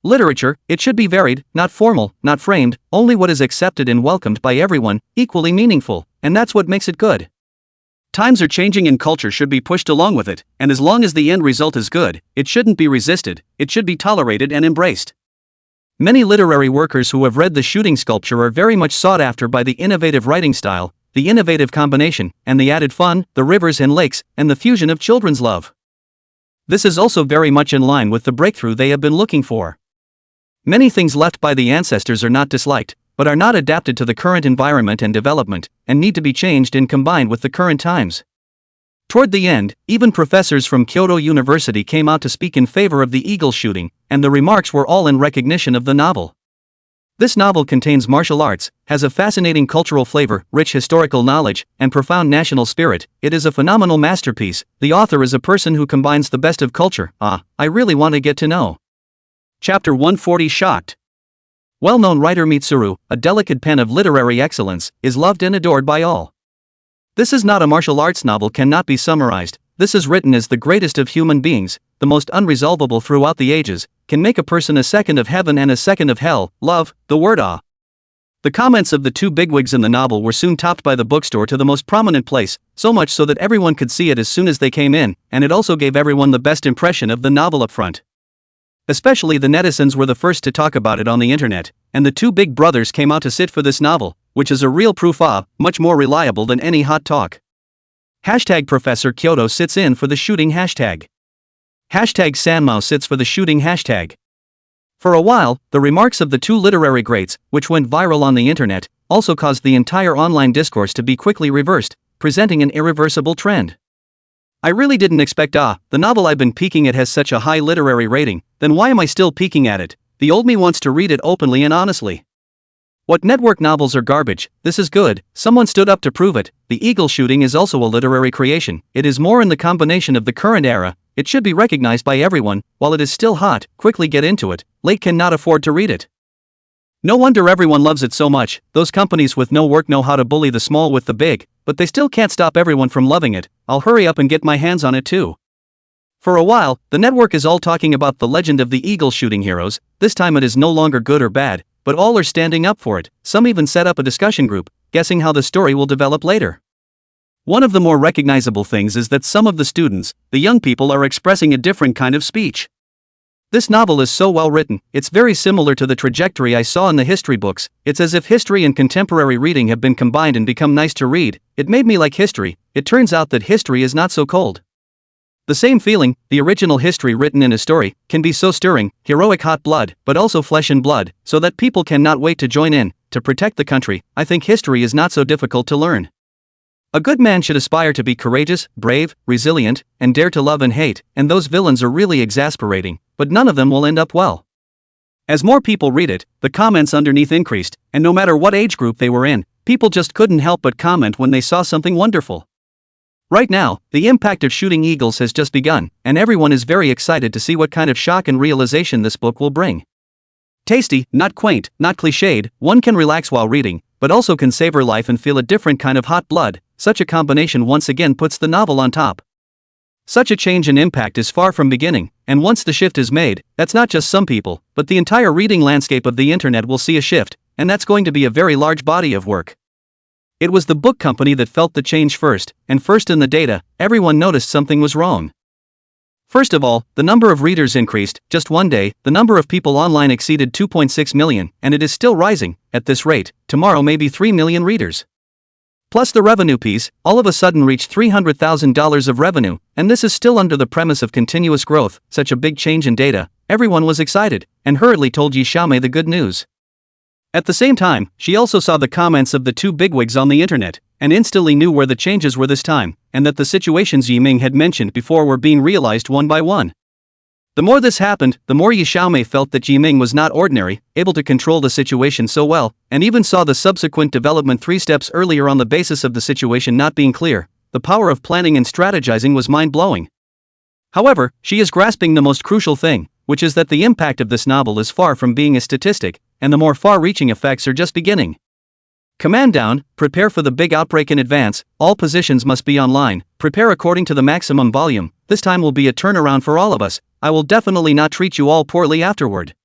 Literature, it should be varied, not formal, not framed, only what is accepted and welcomed by everyone, equally meaningful, and that's what makes it good. Times are changing and culture should be pushed along with it, and as long as the end result is good, it shouldn't be resisted, it should be tolerated and embraced. Many literary workers who have read the shooting sculpture are very much sought after by the innovative writing style, the innovative combination, and the added fun, the rivers and lakes, and the fusion of children's love. This is also very much in line with the breakthrough they have been looking for. Many things left by the ancestors are not disliked, but are not adapted to the current environment and development, and need to be changed and combined with the current times. Toward the end, even professors from Kyoto University came out to speak in favor of the eagle shooting, and the remarks were all in recognition of the novel. This novel contains martial arts, has a fascinating cultural flavor, rich historical knowledge, and profound national spirit. It is a phenomenal masterpiece. The author is a person who combines the best of culture. I really want to get to know. Chapter 140. Shocked. Well-known writer Mitsuru, a delicate pen of literary excellence, is loved and adored by all. This is not a martial arts novel, cannot be summarized. This is written as the greatest of human beings, the most unresolvable throughout the ages, can make a person a second of heaven and a second of hell. Love, the word ah. The comments of the two bigwigs in the novel were soon topped by the bookstore to the most prominent place, so much so that everyone could see it as soon as they came in, and it also gave everyone the best impression of the novel up front. Especially the netizens were the first to talk about it on the internet, and the two big brothers came out to sit for this novel, which is a real proof much more reliable than any hot talk. Hashtag Professor Kyoto sits in for the shooting. Hashtag Sanmao sits for the shooting. Hashtag. For a while, the remarks of the two literary greats, which went viral on the internet, also caused the entire online discourse to be quickly reversed, presenting an irreversible trend. I really didn't expect the novel I've been peeking at has such a high literary rating, then why am I still peeking at it? The old me wants to read it openly and honestly. What network novels are garbage, this is good, someone stood up to prove it. The eagle shooting is also a literary creation, it is more in the combination of the current era, it should be recognized by everyone, while it is still hot, quickly get into it, late cannot afford to read it. No wonder everyone loves it so much, those companies with no work know how to bully the small with the big, but they still can't stop everyone from loving it. I'll hurry up and get my hands on it too. For a while, the network is all talking about the legend of the eagle shooting heroes. This time it is no longer good or bad, but all are standing up for it. Some even set up a discussion group, guessing how the story will develop later. One of the more recognizable things is that some of the students, the young people, are expressing a different kind of speech. This novel is so well written, it's very similar to the trajectory I saw in the history books. It's as if history and contemporary reading have been combined and become nice to read. It made me like history. It turns out that history is not so cold. The same feeling, the original history written in a story, can be so stirring, heroic hot blood, but also flesh and blood, so that people cannot wait to join in, to protect the country. I think history is not so difficult to learn. A good man should aspire to be courageous, brave, resilient, and dare to love and hate, and those villains are really exasperating, but none of them will end up well. As more people read it, the comments underneath increased, and no matter what age group they were in, people just couldn't help but comment when they saw something wonderful. Right now, the impact of shooting eagles has just begun, and everyone is very excited to see what kind of shock and realization this book will bring. Tasty, not quaint, not cliched, one can relax while reading, but also can savor life and feel a different kind of hot blood. Such a combination once again puts the novel on top. Such a change in impact is far from beginning, and once the shift is made, that's not just some people, but the entire reading landscape of the internet will see a shift, and that's going to be a very large body of work. It was the book company that felt the change first, and first in the data, everyone noticed something was wrong. First of all, the number of readers increased. Just one day, the number of people online exceeded 2.6 million, and it is still rising. At this rate, tomorrow may be 3 million readers. Plus the revenue piece, all of a sudden reached $300,000 of revenue, and this is still under the premise of continuous growth. Such a big change in data, everyone was excited, and hurriedly told Yi Xiaomei the good news. At the same time, she also saw the comments of the two bigwigs on the internet, and instantly knew where the changes were this time, and that the situations Yiming had mentioned before were being realized one by one. The more this happened, the more Yi Xiaomei felt that Yiming was not ordinary, able to control the situation so well, and even saw the subsequent development 3 steps earlier on the basis of the situation not being clear. The power of planning and strategizing was mind-blowing. However, she is grasping the most crucial thing, which is that the impact of this novel is far from being a statistic, and the more far-reaching effects are just beginning. Command down, prepare for the big outbreak in advance, all positions must be online, prepare according to the maximum volume. This time will be a turnaround for all of us. I will definitely not treat you all poorly afterward.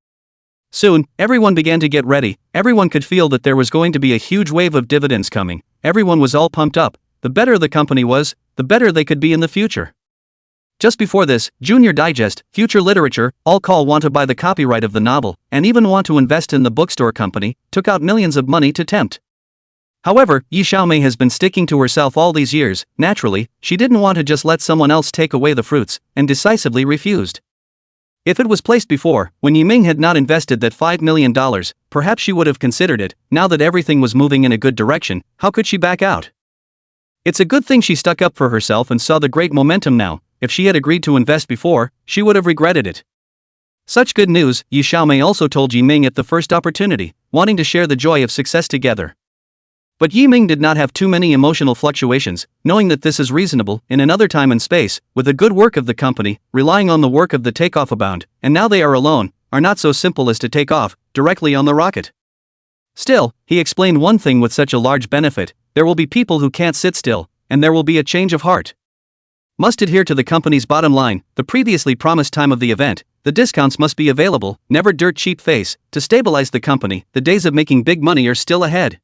Soon, everyone began to get ready. Everyone could feel that there was going to be a huge wave of dividends coming. Everyone was all pumped up. The better the company was, the better they could be in the future. Just before this, Junior Digest, Future Literature, all want to buy the copyright of the novel, and even want to invest in the bookstore company, took out millions of money to tempt. However, Yi Xiaomei has been sticking to herself all these years. Naturally, she didn't want to just let someone else take away the fruits, and decisively refused. If it was placed before, when Yiming had not invested that $5 million, perhaps she would have considered it. Now that everything was moving in a good direction, how could she back out? It's a good thing she stuck up for herself and saw the great momentum now. If she had agreed to invest before, she would have regretted it. Such good news, Yi Xiaomei also told Yiming at the first opportunity, wanting to share the joy of success together. But Yiming did not have too many emotional fluctuations, knowing that this is reasonable in another time and space, with the good work of the company, relying on the work of the takeoff abound, and now they are alone, are not so simple as to take off directly on the rocket. Still, he explained one thing with such a large benefit: there will be people who can't sit still, and there will be a change of heart. Must adhere to the company's bottom line, the previously promised time of the event, the discounts must be available, never dirt cheap face, to stabilize the company. The days of making big money are still ahead.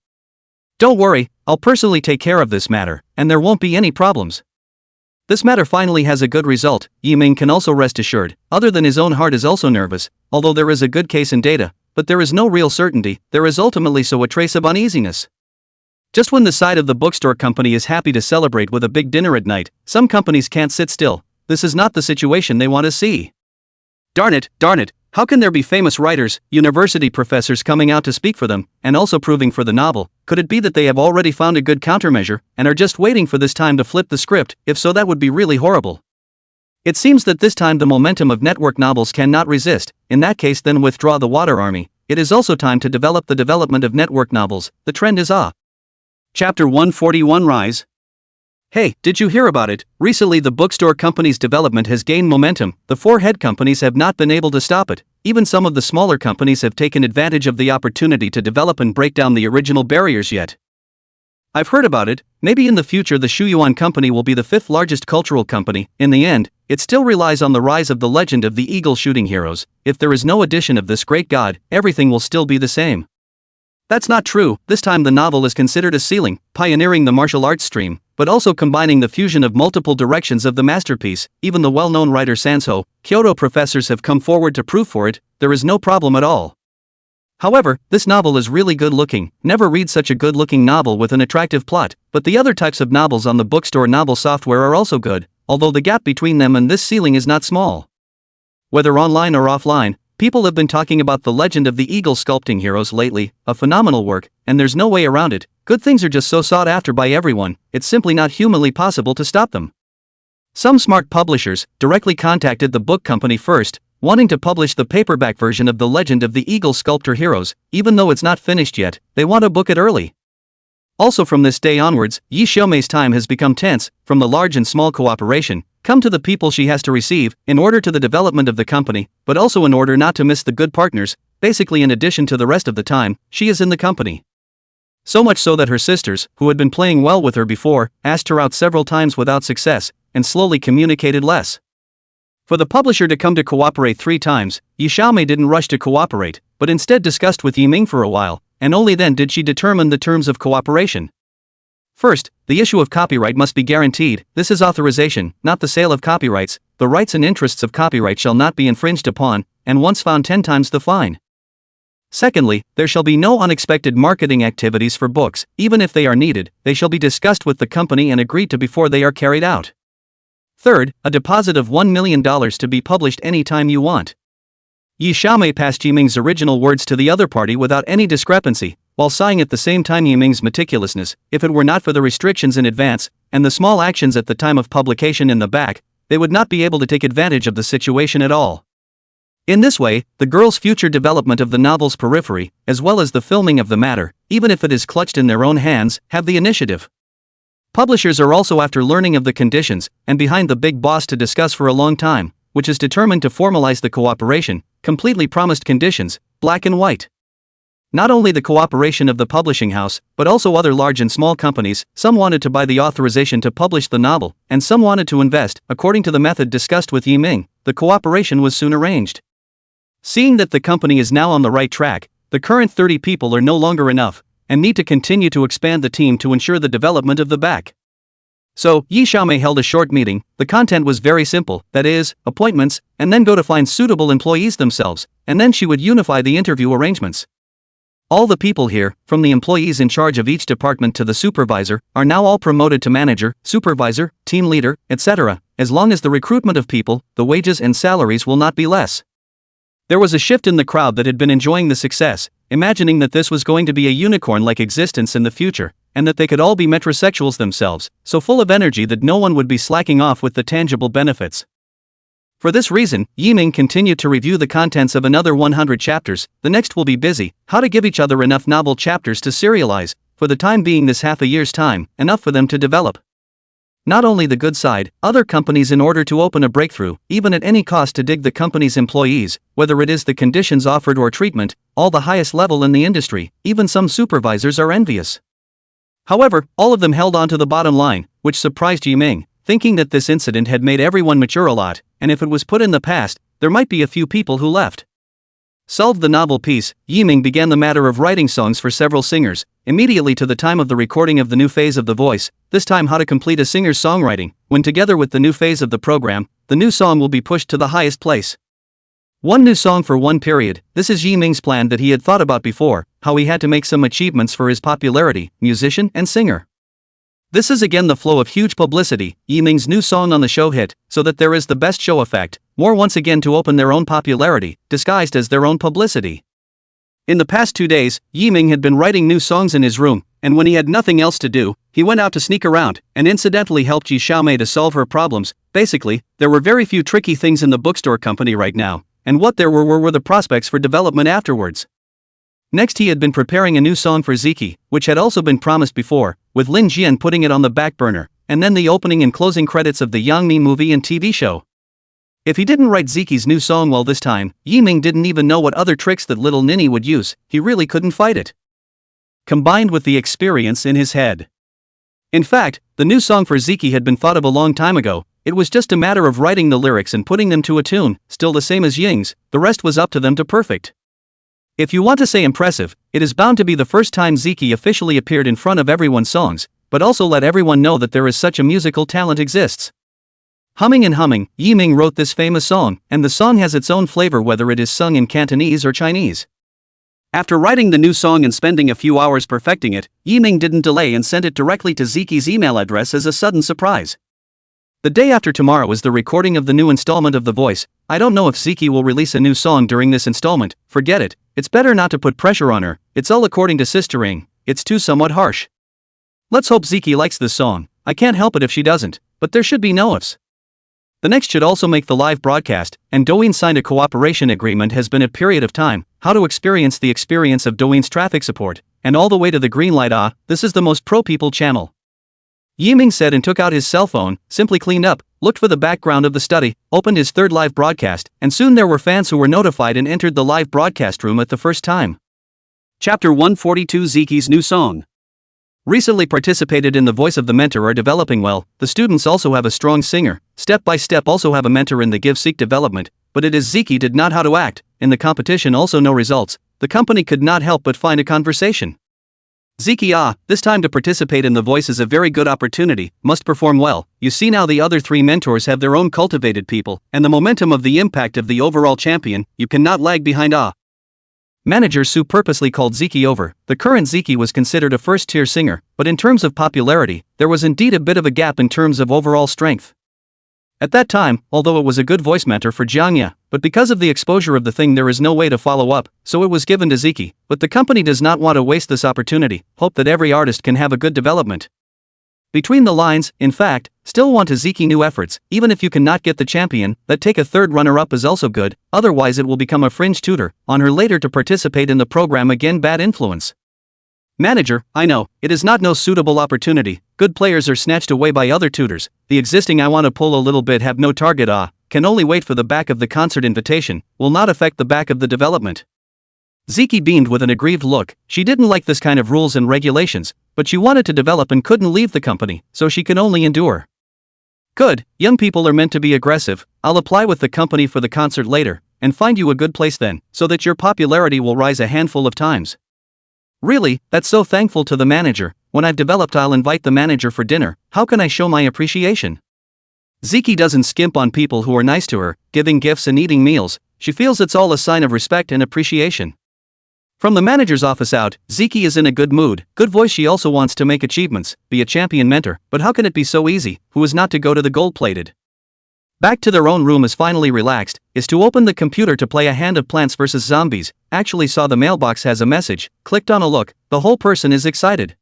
Don't worry, I'll personally take care of this matter, and there won't be any problems. This matter finally has a good result. Yiming can also rest assured, other than his own heart is also nervous, although there is a good case in data, but there is no real certainty. There is ultimately so a trace of uneasiness. Just when the side of the bookstore company is happy to celebrate with a big dinner at night, some companies can't sit still. This is not the situation they want to see. Darn it, how can there be famous writers, university professors coming out to speak for them, and also proving for the novel? Could it be that they have already found a good countermeasure, and are just waiting for this time to flip the script? If so, that would be really horrible. It seems that this time the momentum of network novels cannot resist. In that case, then withdraw the water army. It is also time to develop the development of network novels. The trend is Chapter 141 Rise. Hey, did you hear about it? Recently the bookstore company's development has gained momentum. The 4 head companies have not been able to stop it. Even some of the smaller companies have taken advantage of the opportunity to develop and break down the original barriers yet. I've heard about it. Maybe in the future the Shuyuan company will be the 5th largest cultural company. In the end, it still relies on the rise of the legend of the eagle shooting heroes. If there is no addition of this great god, everything will still be the same. That's not true. This time the novel is considered a ceiling, pioneering the martial arts stream, but also combining the fusion of multiple directions of the masterpiece. Even the well-known writer Sanso, Kyoto professors have come forward to prove for it, there is no problem at all. However, this novel is really good looking. Never read such a good looking novel with an attractive plot, but the other types of novels on the bookstore novel software are also good, although the gap between them and this ceiling is not small. Whether online or offline, people have been talking about the legend of the eagle sculpting heroes lately, a phenomenal work, and there's no way around it. Good things are just so sought after by everyone, it's simply not humanly possible to stop them. Some smart publishers directly contacted the book company first, wanting to publish the paperback version of the legend of the eagle sculptor heroes. Even though it's not finished yet, they want to book it early. Also from this day onwards, Yi Xiaomei's time has become tense, from the large and small cooperation, come to the people she has to receive, in order to the development of the company, but also in order not to miss the good partners, basically in addition to the rest of the time, she is in the company. So much so that her sisters, who had been playing well with her before, asked her out several times without success, and slowly communicated less. For the publisher to come to cooperate 3 times, Yi Xiaomei didn't rush to cooperate, but instead discussed with Yiming for a while, and only then did she determine the terms of cooperation. First, the issue of copyright must be guaranteed. This is authorization, not the sale of copyrights. The rights and interests of copyright shall not be infringed upon, and once found 10 times the fine. Secondly, there shall be no unexpected marketing activities for books. Even if they are needed, they shall be discussed with the company and agreed to before they are carried out. Third, a deposit of $1 million to be published anytime you want. Yi Xiaomei passed Yiming's original words to the other party without any discrepancy, while sighing at the same time Yiming's meticulousness. If it were not for the restrictions in advance, and the small actions at the time of publication in the back, they would not be able to take advantage of the situation at all. In this way, the girl's future development of the novel's periphery, as well as the filming of the matter, even if it is clutched in their own hands, have the initiative. Publishers are also after learning of the conditions, and behind the big boss to discuss for a long time, which is determined to formalize the cooperation, completely promised conditions, black and white. Not only the cooperation of the publishing house, but also other large and small companies. Some wanted to buy the authorization to publish the novel, and some wanted to invest. According to the method discussed with Yiming, the cooperation was soon arranged. Seeing that the company is now on the right track, the current 30 people are no longer enough, and need to continue to expand the team to ensure the development of the back. So, Yi Xiaomei held a short meeting. The content was very simple, that is, appointments, and then go to find suitable employees themselves, and then she would unify the interview arrangements. All the people here, from the employees in charge of each department to the supervisor, are now all promoted to manager, supervisor, team leader, etc. As long as the recruitment of people, the wages and salaries will not be less. There was a shift in the crowd that had been enjoying the success, imagining that this was going to be a unicorn-like existence in the future, and that they could all be metrosexuals themselves, so full of energy that no one would be slacking off with the tangible benefits. For this reason, Yiming continued to review the contents of another 100 chapters. The next will be busy, how to give each other enough novel chapters to serialize, for the time being this half a year's time, enough for them to develop. Not only the good side, other companies in order to open a breakthrough, even at any cost to dig the company's employees, whether it is the conditions offered or treatment, all the highest level in the industry, even some supervisors are envious. However, all of them held on to the bottom line, which surprised Yiming, thinking that this incident had made everyone mature a lot, and if it was put in the past, there might be a few people who left. Solved the novel piece, Yiming began the matter of writing songs for several singers, immediately to the time of the recording of the new phase of the voice, this time how to complete a singer's songwriting, when together with the new phase of the program, the new song will be pushed to the highest place. One new song for one period. This is Yiming's plan that he had thought about before, how he had to make some achievements for his popularity, musician and singer. This is again the flow of huge publicity. Yiming's new song on the show hit, so that there is the best show effect, more once again to open their own popularity, disguised as their own publicity. In the past 2 days, Yiming had been writing new songs in his room, and when he had nothing else to do, he went out to sneak around, and incidentally helped Yi Xiaomei to solve her problems. Basically, there were very few tricky things in the bookstore company right now, and what there were the prospects for development afterwards. Next he had been preparing a new song for Ziki, which had also been promised before, with Lin Jian putting it on the back burner, and then the opening and closing credits of the Yangmi movie and TV show. If he didn't write Ziki's new song well this time, Yiming didn't even know what other tricks that little ninny would use, he really couldn't fight it. Combined with the experience in his head, In fact, the new song for Ziki had been thought of a long time ago. It was just a matter of writing the lyrics and putting them to a tune, still the same as Ying's, the rest was up to them to perfect. If you want to say impressive, it is bound to be the first time Ziki officially appeared in front of everyone's songs, but also let everyone know that there is such a musical talent exists. Humming and humming, Yiming wrote this famous song, and the song has its own flavor whether it is sung in Cantonese or Chinese. After writing the new song and spending a few hours perfecting it, Yiming didn't delay and sent it directly to Ziki's email address as a sudden surprise. The day after tomorrow is the recording of the new installment of The Voice. I don't know if Ziki will release a new song during this installment, forget it, it's better not to put pressure on her, it's all according to Sister Ing, it's too somewhat harsh. Let's hope Ziki likes this song, I can't help it if she doesn't, but there should be no ifs. The next should also make the live broadcast, and Douyin signed a cooperation agreement has been a period of time, how to experience the experience of Douyin's traffic support, and all the way to the green light. This is the most pro-people channel. Yiming said and took out his cell phone, simply cleaned up, looked for the background of the study, opened his third live broadcast, and soon there were fans who were notified and entered the live broadcast room at the first time. Chapter 142 Ziki's new song. Recently participated in The Voice of the Mentor are developing well, the students also have a strong singer, step by step also have a mentor in the give-seek development, but it is Ziki did not how to act, in the competition also no results, the company could not help but find a conversation. Ziki this time to participate in The Voice is a very good opportunity, must perform well, you see now the other three mentors have their own cultivated people, and the momentum of the impact of the overall champion, you cannot lag behind Manager Su purposely called Ziki over. The current Ziki was considered a first-tier singer, but in terms of popularity, there was indeed a bit of a gap in terms of overall strength. At that time, although it was a good voice mentor for Jiangya, but because of the exposure of the thing there is no way to follow up, so it was given to Ziki, but the company does not want to waste this opportunity, hope that every artist can have a good development. Between the lines, in fact, still want to Ziki new efforts, even if you cannot get the champion, that take a third runner-up is also good, otherwise it will become a fringe tutor, on her later to participate in the program again bad influence. Manager, I know, it is not no suitable opportunity, good players are snatched away by other tutors, the existing I want to pull a little bit have no target can only wait for the back of the concert invitation, will not affect the back of the development. Ziki beamed with an aggrieved look, she didn't like this kind of rules and regulations, but she wanted to develop and couldn't leave the company, so she can only endure. Good, young people are meant to be aggressive, I'll apply with the company for the concert later, and find you a good place then, so that your popularity will rise a handful of times. Really, that's so thankful to the manager, when I've developed I'll invite the manager for dinner, how can I show my appreciation? Ziki doesn't skimp on people who are nice to her, giving gifts and eating meals, she feels it's all a sign of respect and appreciation. From the manager's office out, Ziki is in a good mood, good voice she also wants to make achievements, be a champion mentor, but how can it be so easy, who is not to go to the gold-plated? Back to their own room is finally relaxed, is to open the computer to play a hand of Plants vs Zombies, actually saw the mailbox has a message, clicked on a look, the whole person is excited.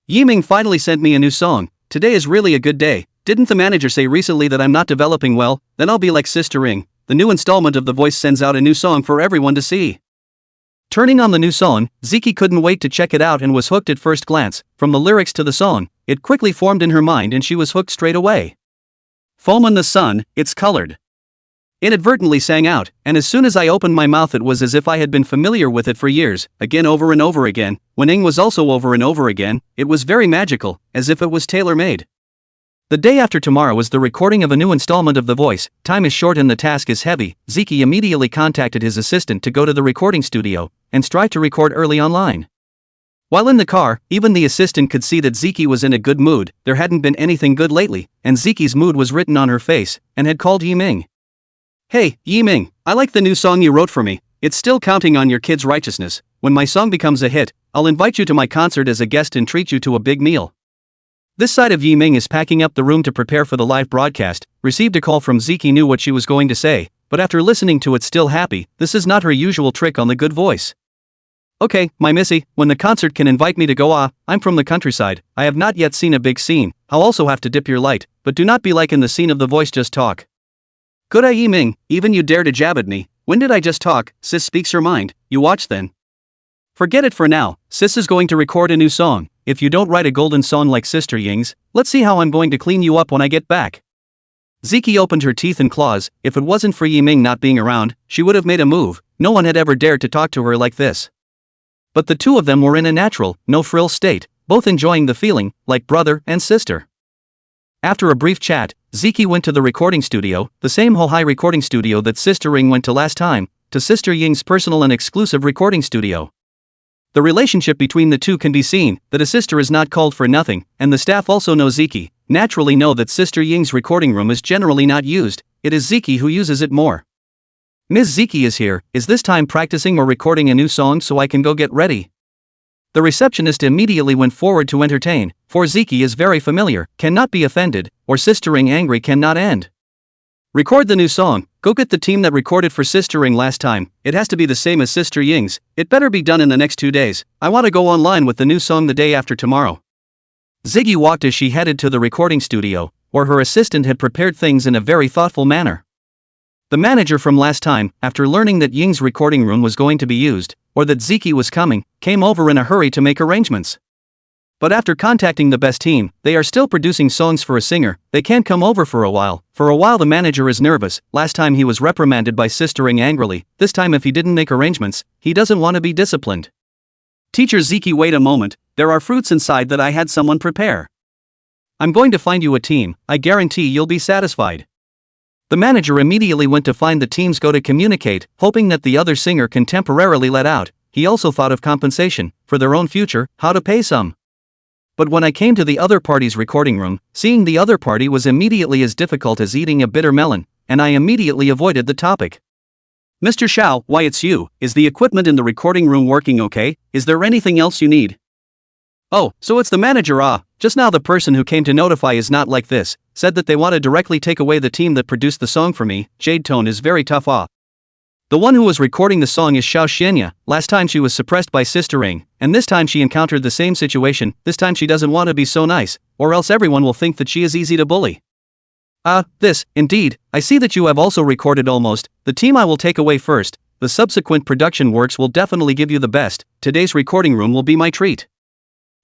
Yiming finally sent me a new song, today is really a good day, didn't the manager say recently that I'm not developing well, then I'll be like Sister Ing, the new installment of The Voice sends out a new song for everyone to see. Turning on the new song, Ziki couldn't wait to check it out and was hooked at first glance, from the lyrics to the song, it quickly formed in her mind and she was hooked straight away. Foam in the sun, it's colored. Inadvertently sang out, and as soon as I opened my mouth it was as if I had been familiar with it for years, again over and over again, when Ing was also over and over again, it was very magical, as if it was tailor-made. The day after tomorrow is the recording of a new installment of The Voice, time is short and the task is heavy, Ziki immediately contacted his assistant to go to the recording studio, and strive to record early online. While in the car, even the assistant could see that Ziki was in a good mood, there hadn't been anything good lately, and Ziki's mood was written on her face, and had called Yiming. Hey, Yiming, I like the new song you wrote for me, it's still counting on your kid's righteousness, when my song becomes a hit, I'll invite you to my concert as a guest and treat you to a big meal. This side of Yiming is packing up the room to prepare for the live broadcast, received a call from Ziki knew what she was going to say, but after listening to it still happy, this is not her usual trick on the good voice. Okay, my missy, when the concert can invite me to go I'm from the countryside, I have not yet seen a big scene, I'll also have to dip your light, but do not be like in the scene of The Voice just talk. Good Yiming, even you dare to jab at me, when did I just talk, sis speaks her mind, you watch then. Forget it for now, sis is going to record a new song. If you don't write a golden song like Sister Ying's, let's see how I'm going to clean you up when I get back. Ziki opened her teeth and claws, if it wasn't for Yiming not being around, she would have made a move, no one had ever dared to talk to her like this. But the two of them were in a natural, no-frill state, both enjoying the feeling, like brother and sister. After a brief chat, Ziki went to the recording studio, the same Hohai recording studio that Sister Ring went to last time, to Sister Ying's personal and exclusive recording studio. The relationship between the two can be seen, that a sister is not called for nothing, and the staff also know Ziki, naturally know that Sister Ying's recording room is generally not used, it is Ziki who uses it more. Ms. Ziki is here, is this time practicing or recording a new song so I can go get ready? The receptionist immediately went forward to entertain, for Ziki is very familiar, cannot be offended, or Sister Ring angry cannot end. Record the new song, go get the team that recorded for Sister Ring last time, it has to be the same as Sister Ying's, it better be done in the next 2 days, I want to go online with the new song the day after tomorrow. Ziggy walked as she headed to the recording studio, where her assistant had prepared things in a very thoughtful manner. The manager from last time, after learning that Ying's recording room was going to be used, or that Ziki was coming, came over in a hurry to make arrangements. But after contacting the best team, they are still producing songs for a singer, they can't come over for a while. For a while the manager is nervous, last time he was reprimanded by Sister Ring angrily, this time if he didn't make arrangements, he doesn't want to be disciplined. Teacher Ziki, wait a moment, there are fruits inside that I had someone prepare. I'm going to find you a team, I guarantee you'll be satisfied. The manager immediately went to find the teams go to communicate, hoping that the other singer can temporarily let out. He also thought of compensation, for their own future, how to pay some. But when I came to the other party's recording room, seeing the other party was immediately as difficult as eating a bitter melon, and I immediately avoided the topic. Mr. Xiao, why it's you, is the equipment in the recording room working okay? Is there anything else you need? Oh, so it's the manager. Just now the person who came to notify is not like this, said that they want to directly take away the team that produced the song for me. Jade tone is very tough. The one who was recording the song is Xiao Xianya, last time she was suppressed by Sister Ring, and this time she encountered the same situation, this time she doesn't want to be so nice, or else everyone will think that she is easy to bully. Indeed, I see that you have also recorded almost, the team I will take away first, the subsequent production works will definitely give you the best, today's recording room will be my treat.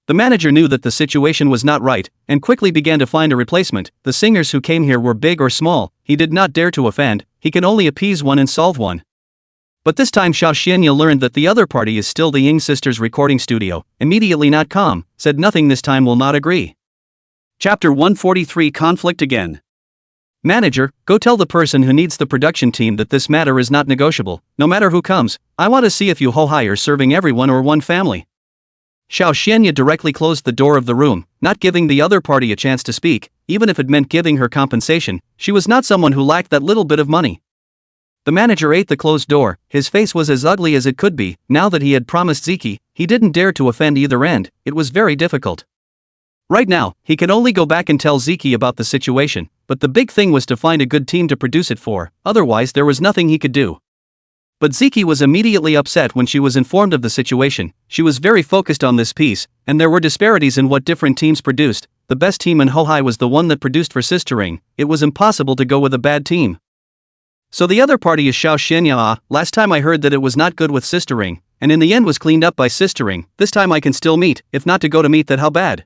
The manager knew that the situation was not right, and quickly began to find a replacement. The singers who came here were big or small, he did not dare to offend, he can only appease one and solve one. But this time Xiao Xianya learned that the other party is still the Ying sisters' recording studio, immediately not calm, said nothing this time will not agree. Chapter 143 Conflict again. Manager, go tell the person who needs the production team that this matter is not negotiable, no matter who comes, I want to see if you Hohai are serving everyone or one family. Xiao Xianya directly closed the door of the room, not giving the other party a chance to speak, even if it meant giving her compensation, she was not someone who lacked that little bit of money. The manager ate the closed door, his face was as ugly as it could be, now that he had promised Ziki, he didn't dare to offend either end, it was very difficult. Right now, he could only go back and tell Ziki about the situation, but the big thing was to find a good team to produce it for, otherwise there was nothing he could do. But Ziki was immediately upset when she was informed of the situation, she was very focused on this piece, and there were disparities in what different teams produced, the best team in Hohai was the one that produced for Sister Ring, it was impossible to go with a bad team. So the other party is Xiao Xianya. Last time I heard that it was not good with Sister Ring, and in the end was cleaned up by Sister Ring, this time I can still meet, if not to go to meet that how bad.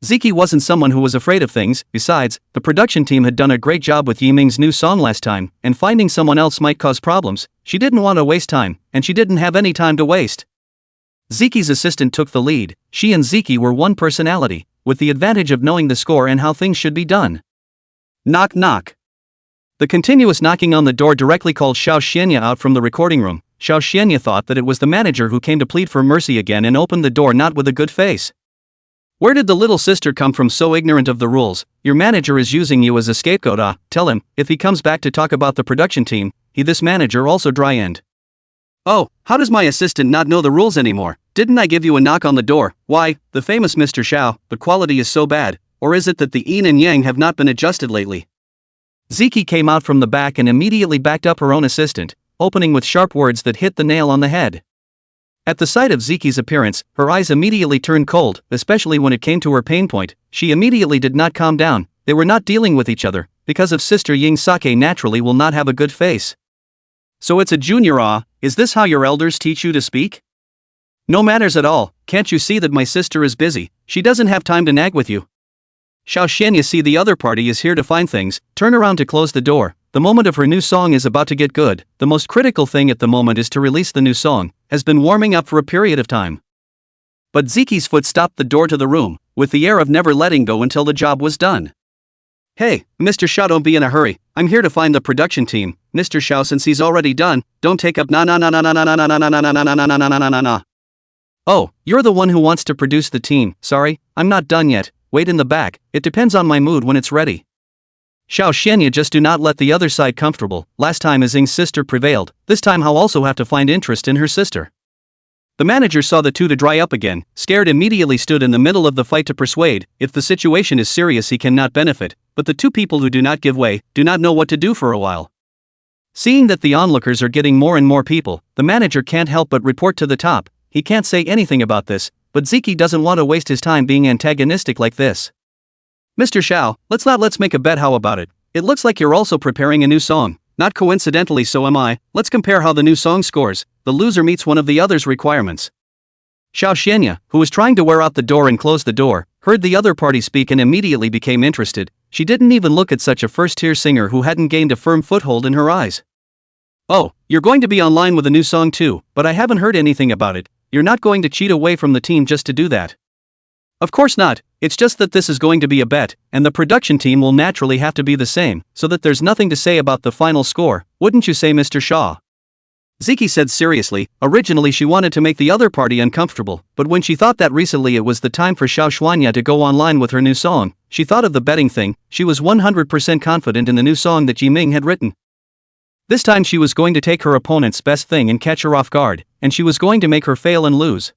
Ziki wasn't someone who was afraid of things, besides, the production team had done a great job with Yiming's new song last time, and finding someone else might cause problems, she didn't want to waste time, and she didn't have any time to waste. Ziki's assistant took the lead, she and Ziki were one personality, with the advantage of knowing the score and how things should be done. Knock knock. The continuous knocking on the door directly called Xiao Xianya out from the recording room. Xiao Xianya thought that it was the manager who came to plead for mercy again and opened the door not with a good face. Where did the little sister come from so ignorant of the rules? Your manager is using you as a scapegoat. Tell him, if he comes back to talk about the production team, this manager also dry end. Oh, how does my assistant not know the rules anymore? Didn't I give you a knock on the door? Why, the famous Mr. Xiao, the quality is so bad, or is it that the yin and yang have not been adjusted lately? Ziki came out from the back and immediately backed up her own assistant, opening with sharp words that hit the nail on the head. At the sight of Ziki's appearance, her eyes immediately turned cold, especially when it came to her pain point, she immediately did not calm down, they were not dealing with each other, because of Sister Ying Sake naturally will not have a good face. So it's a junior. Is this how your elders teach you to speak? No matters at all, can't you see that my sister is busy, she doesn't have time to nag with you. Xiao Xianya see the other party is here to find things, turn around to close the door, the moment of her new song is about to get good, the most critical thing at the moment is to release the new song, has been warming up for a period of time. But Ziki's foot stopped the door to the room, with the air of never letting go until the job was done. Hey, Mr. Shao, don't be in a hurry, I'm here to find the production team. Mr. Shao, since he's already done, don't take up na na na na na na na na na na na na na na na na na na. Oh, you're the one who wants to produce the team. Sorry, I'm not done yet, wait in the back, it depends on my mood when it's ready. Xiao Xianya, just do not let the other side comfortable. Last time Ying's sister prevailed, this time I'll also have to find interest in her sister. The manager saw the two to dry up again, scared, immediately stood in the middle of the fight to persuade. If the situation is serious he cannot benefit, but the two people who do not give way, do not know what to do for a while. Seeing that the onlookers are getting more and more people, the manager can't help but report to the top. He can't say anything about this, but Ziki doesn't want to waste his time being antagonistic like this. Mr. Shao, let's make a bet, how about it? It looks like you're also preparing a new song. Not coincidentally, so am I. Let's compare how the new song scores. The loser meets one of the other's requirements. Xiao Xianya, who was trying to wear out the door and close the door, heard the other party speak and immediately became interested. She didn't even look at such a first-tier singer who hadn't gained a firm foothold in her eyes. Oh, you're going to be online with a new song too, but I haven't heard anything about it. You're not going to cheat away from the team just to do that. Of course not, it's just that this is going to be a bet, and the production team will naturally have to be the same, so that there's nothing to say about the final score, wouldn't you say, Mr. Shaw? Ziki said seriously. Originally she wanted to make the other party uncomfortable, but when she thought that recently it was the time for Xiao Xuanya to go online with her new song, she thought of the betting thing. She was 100% confident in the new song that Yiming had written. This time she was going to take her opponent's best thing and catch her off guard, and she was going to make her fail and lose.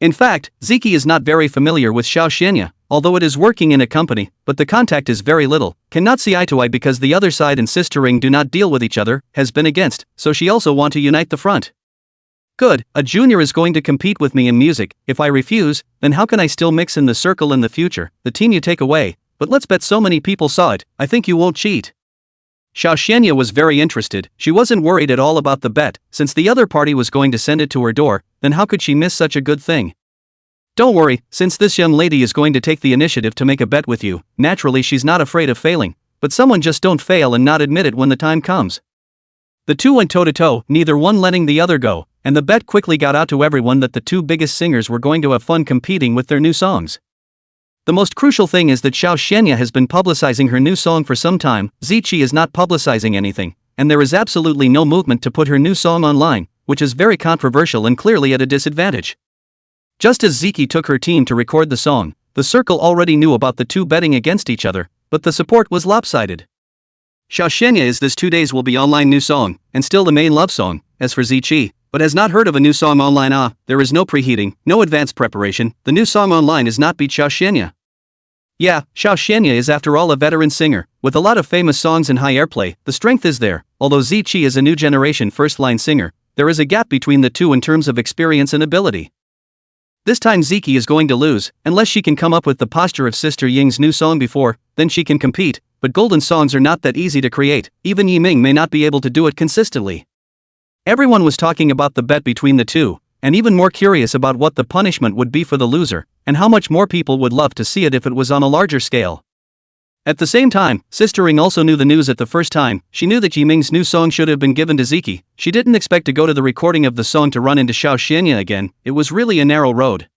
In fact, Ziki is not very familiar with Xiao Xianya, although it is working in a company, but the contact is very little, cannot see eye to eye because the other side and sister ring do not deal with each other, has been against, so she also want to unite the front. Good, a junior is going to compete with me in music. If I refuse, then how can I still mix in the circle in the future? The team you take away, but let's bet so many people saw it, I think you won't cheat. Xiao Xianya was very interested. She wasn't worried at all about the bet, since the other party was going to send it to her door, then how could she miss such a good thing? Don't worry, since this young lady is going to take the initiative to make a bet with you, naturally she's not afraid of failing, but someone just don't fail and not admit it when the time comes. The two went toe-to-toe, neither one letting the other go, and the bet quickly got out to everyone that the two biggest singers were going to have fun competing with their new songs. The most crucial thing is that Xiao Xianya has been publicizing her new song for some time. Ziqi is not publicizing anything, and there is absolutely no movement to put her new song online, which is very controversial and clearly at a disadvantage. Just as Ziki took her team to record the song, the circle already knew about the two betting against each other, but the support was lopsided. Xiao Xianya is this 2 days will be online new song, and still the main love song, as for Ziqi, but has not heard of a new song online. There is no preheating, no advanced preparation, the new song online is not beat Xiao Xianya. Yeah, Xiao Xianya is after all a veteran singer, with a lot of famous songs and high airplay, the strength is there. Although Ziqi is a new generation first-line singer, there is a gap between the two in terms of experience and ability. This time Ziki is going to lose, unless she can come up with the posture of Sister Ying's new song before, then she can compete, but golden songs are not that easy to create, even Yiming may not be able to do it consistently. Everyone was talking about the bet between the two, and even more curious about what the punishment would be for the loser, and how much more people would love to see it if it was on a larger scale. At the same time, Sister Ring also knew the news at the first time. She knew that Yiming's new song should have been given to Ziki. She didn't expect to go to the recording of the song to run into Xiao Xianya again. It was really a narrow road.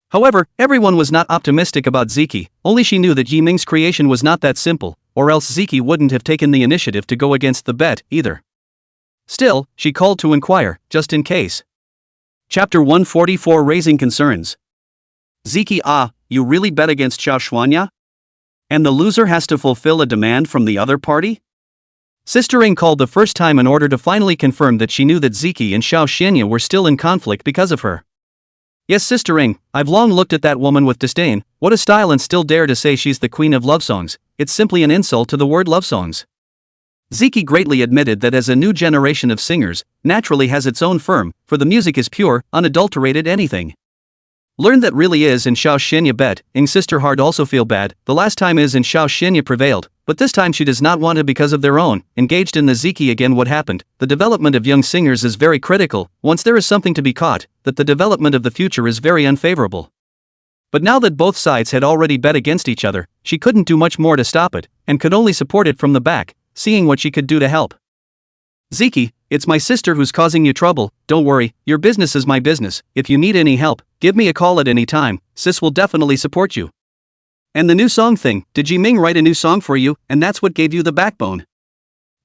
However, everyone was not optimistic about Ziki, only she knew that Yiming's creation was not that simple, or else Ziki wouldn't have taken the initiative to go against the bet, either. Still, she called to inquire, just in case. Chapter 144, Raising Concerns. Ziki, you really bet against Xiao Xianya? And the loser has to fulfill a demand from the other party? Sister Ring called the first time in order to finally confirm that she knew that Ziki and Xiao Xianya were still in conflict because of her. Yes, Sister Ring, I've long looked at that woman with disdain. What a style, and still dare to say she's the queen of love songs. It's simply an insult to the word love songs. Ziki greatly admitted that as a new generation of singers, naturally has its own firm, for the music is pure, unadulterated anything. Learned that really is, and Xiao Xianya bet. Ying's sister heart also feel bad. The last time is and Xiao Xianya prevailed, but this time she does not want it because of their own. Engaged in the Ziki again. What happened? The development of young singers is very critical. Once there is something to be caught, that the development of the future is very unfavorable. But now that both sides had already bet against each other, she couldn't do much more to stop it, and could only support it from the back, seeing what she could do to help. Zeke, it's my sister who's causing you trouble. Don't worry, your business is my business. If you need any help, give me a call at any time. Sis will definitely support you. And the new song thing, did Jiming write a new song for you, and that's what gave you the backbone?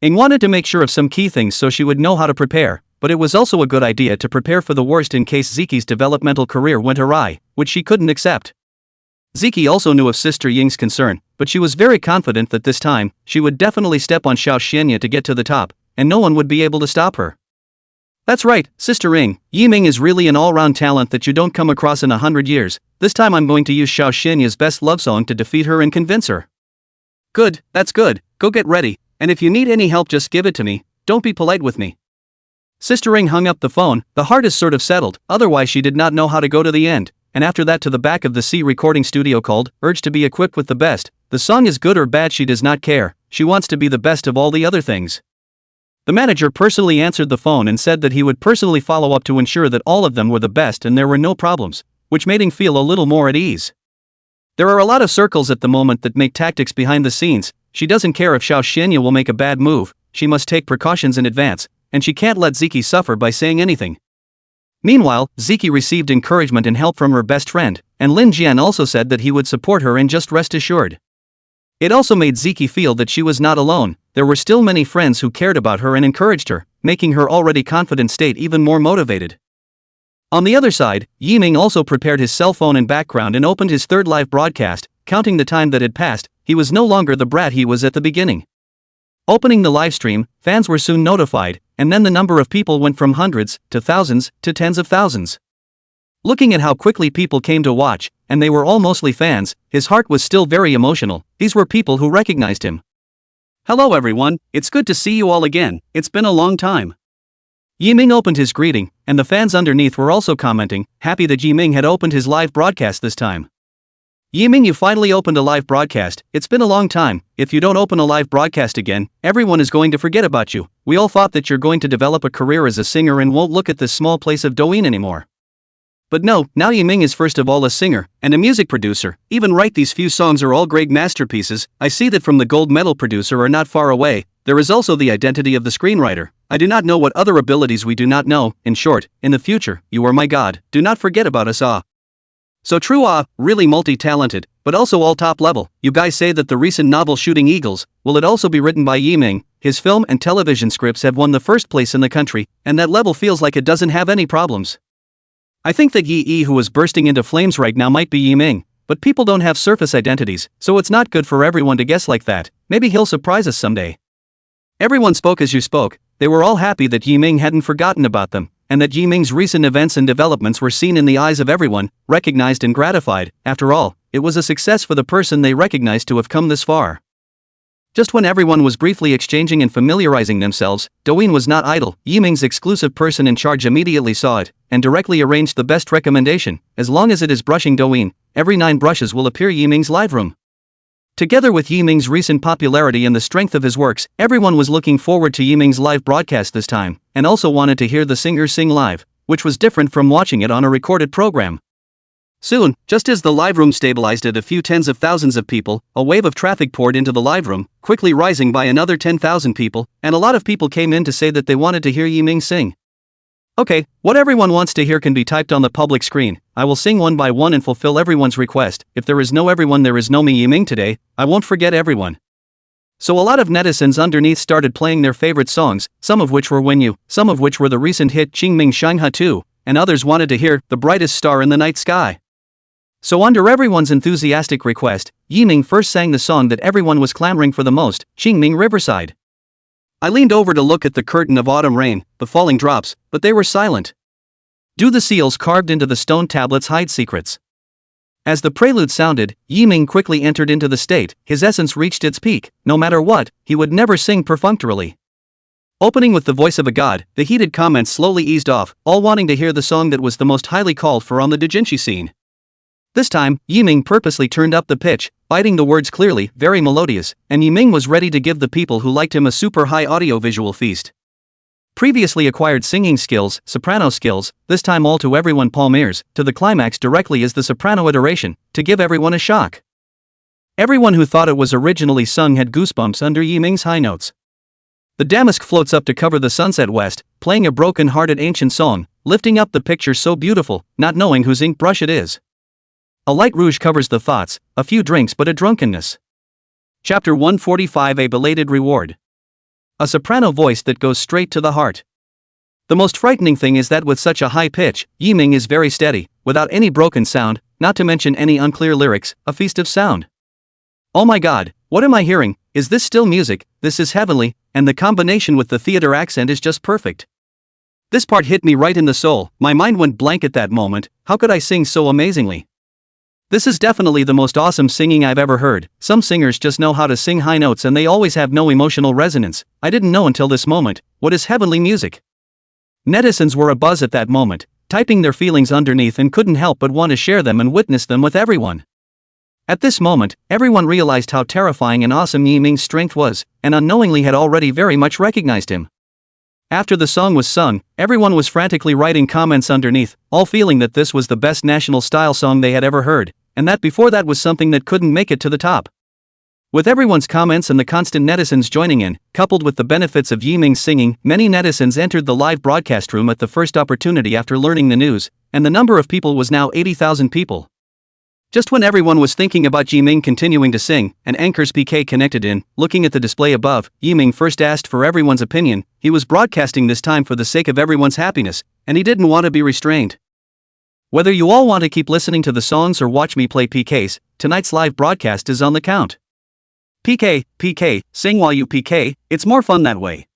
Ing wanted to make sure of some key things so she would know how to prepare, but it was also a good idea to prepare for the worst in case Zeke's developmental career went awry, which she couldn't accept. Zeke also knew of Sister Ying's concern, but she was very confident that this time, she would definitely step on Xiao Xianya to get to the top, and no one would be able to stop her. That's right, Sister Ying, Yiming is really an all-round talent that you don't come across in 100 years. This time I'm going to use Xiao Xianya's best love song to defeat her and convince her. Good, that's good, go get ready, and if you need any help just give it to me, don't be polite with me. Sister Ying hung up the phone, the hardest sort of settled, otherwise she did not know how to go to the end, and after that to the back of the C recording studio called, urged to be equipped with the best. The song is good or bad she does not care, she wants to be the best of all the other things. The manager personally answered the phone and said that he would personally follow up to ensure that all of them were the best and there were no problems, which made him feel a little more at ease. There are a lot of circles at the moment that make tactics behind the scenes. She doesn't care if Xiao Xianya will make a bad move, she must take precautions in advance, and she can't let Zeke suffer by saying anything. Meanwhile, Zeke received encouragement and help from her best friend, and Lin Jian also said that he would support her and just rest assured. It also made Zeke feel that she was not alone, there were still many friends who cared about her and encouraged her, making her already confident state even more motivated. On the other side, Yiming also prepared his cell phone and background and opened his third live broadcast. Counting the time that had passed, he was no longer the brat he was at the beginning. Opening the live stream, fans were soon notified, and then the number of people went from hundreds, to thousands, to tens of thousands. Looking at how quickly people came to watch, and they were all mostly fans, his heart was still very emotional. These were people who recognized him. Hello everyone, it's good to see you all again, it's been a long time. Yiming opened his greeting, and the fans underneath were also commenting, happy that Yiming had opened his live broadcast this time. Yiming, you finally opened a live broadcast, it's been a long time. If you don't open a live broadcast again, everyone is going to forget about you. We all thought that you're going to develop a career as a singer and won't look at this small place of Douyin anymore. But no, now Yiming is first of all a singer, and a music producer, even right these few songs are all great masterpieces. I see that from the gold medal producer are not far away, there is also the identity of the screenwriter. I do not know what other abilities we do not know, in short, in the future, you are my god, do not forget about us So true really multi-talented, but also all top level. You guys say that the recent novel Shooting Eagles, will it also be written by Yiming? His film and television scripts have won the first place in the country, and that level feels like it doesn't have any problems. I think that Yi who is bursting into flames right now might be Yiming, but people don't have surface identities, so it's not good for everyone to guess like that. Maybe he'll surprise us someday. Everyone spoke as you spoke, they were all happy that Yiming hadn't forgotten about them, and that Yiming's recent events and developments were seen in the eyes of everyone, recognized and gratified. After all, it was a success for the person they recognized to have come this far. Just when everyone was briefly exchanging and familiarizing themselves, Douyin was not idle. Yiming's exclusive person in charge immediately saw it, and directly arranged the best recommendation. As long as it is brushing Douyin, every 9 brushes will appear Yiming's live room. Together with Yiming's recent popularity and the strength of his works, everyone was looking forward to Yiming's live broadcast this time, and also wanted to hear the singer sing live, which was different from watching it on a recorded program. Soon, just as the live room stabilized at a few tens of thousands of people, a wave of traffic poured into the live room, quickly rising by another 10,000 people, and a lot of people came in to say that they wanted to hear Yiming sing. Okay, what everyone wants to hear can be typed on the public screen. I will sing one by one and fulfill everyone's request. If there is no everyone, there is no me Yiming today, I won't forget everyone. So a lot of netizens underneath started playing their favorite songs, some of which were When You, some of which were the recent hit Qingming Shangha 2, and others wanted to hear The Brightest Star in the Night Sky. So under everyone's enthusiastic request, Yiming first sang the song that everyone was clamoring for the most, Qingming Riverside. I leaned over to look at the curtain of autumn rain, the falling drops, but they were silent. Do the seals carved into the stone tablets hide secrets? As the prelude sounded, Yiming quickly entered into the state, his essence reached its peak. No matter what, he would never sing perfunctorily. Opening with the voice of a god, the heated comments slowly eased off, all wanting to hear the song that was the most highly called for on the doujinshi scene. This time, Yiming purposely turned up the pitch, biting the words clearly, very melodious, and Yiming was ready to give the people who liked him a super high audio-visual feast. Previously acquired singing skills, soprano skills, this time all to everyone palm ears, to the climax directly as the soprano iteration, to give everyone a shock. Everyone who thought it was originally sung had goosebumps under Yiming's high notes. The damask floats up to cover the sunset west, playing a broken-hearted ancient song, lifting up the picture so beautiful, not knowing whose ink brush it is. A light rouge covers the thoughts, a few drinks but a drunkenness. Chapter 145, A Belated Reward. A soprano voice that goes straight to the heart. The most frightening thing is that with such a high pitch, Yiming is very steady, without any broken sound, not to mention any unclear lyrics, a feast of sound. Oh my god, what am I hearing? Is this still music? This is heavenly, and the combination with the theater accent is just perfect. This part hit me right in the soul, my mind went blank at that moment. How could I sing so amazingly? This is definitely the most awesome singing I've ever heard. Some singers just know how to sing high notes and they always have no emotional resonance. I didn't know until this moment. What is heavenly music? Netizens were abuzz at that moment, typing their feelings underneath and couldn't help but want to share them and witness them with everyone. At this moment, everyone realized how terrifying and awesome Yiming's strength was, and unknowingly had already very much recognized him. After the song was sung, everyone was frantically writing comments underneath, all feeling that this was the best national style song they had ever heard, and that before that was something that couldn't make it to the top. With everyone's comments and the constant netizens joining in, coupled with the benefits of Yiming's singing, many netizens entered the live broadcast room at the first opportunity after learning the news, and the number of people was now 80,000 people. Just when everyone was thinking about Yiming continuing to sing, and anchor's PK connected in, looking at the display above, Yiming first asked for everyone's opinion. He was broadcasting this time for the sake of everyone's happiness, and he didn't want to be restrained. Whether you all want to keep listening to the songs or watch me play PKs, tonight's live broadcast is on the count. PK, sing while you PK, it's more fun that way.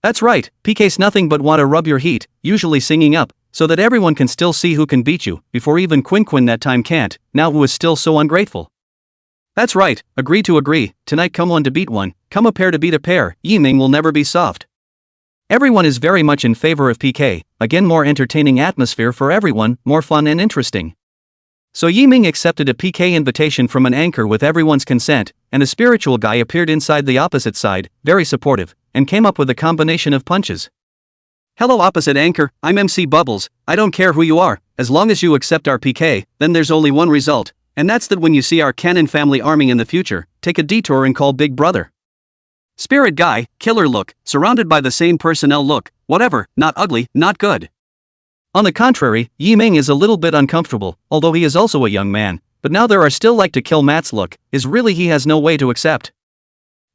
That's right, PK's nothing but want to rub your heat, usually singing up, so that everyone can still see who can beat you, before even Quinquin that time can't, now who is still so ungrateful. That's right, agree to agree, tonight come one to beat one, come a pair to beat a pair, Yiming will never be soft. Everyone is very much in favor of PK, again more entertaining atmosphere for everyone, more fun and interesting. So Yiming accepted a PK invitation from an anchor with everyone's consent, and a spiritual guy appeared inside the opposite side, very supportive, and came up with a combination of punches. Hello opposite anchor, I'm MC Bubbles, I don't care who you are, as long as you accept our PK, then there's only one result, and that's that when you see our Canon family army in the future, take a detour and call Big Brother. Spirit guy, killer look, surrounded by the same personnel look, whatever, not ugly, not good. On the contrary, Yiming is a little bit uncomfortable, although he is also a young man, but now there are still like to kill Matt's look, is really he has no way to accept.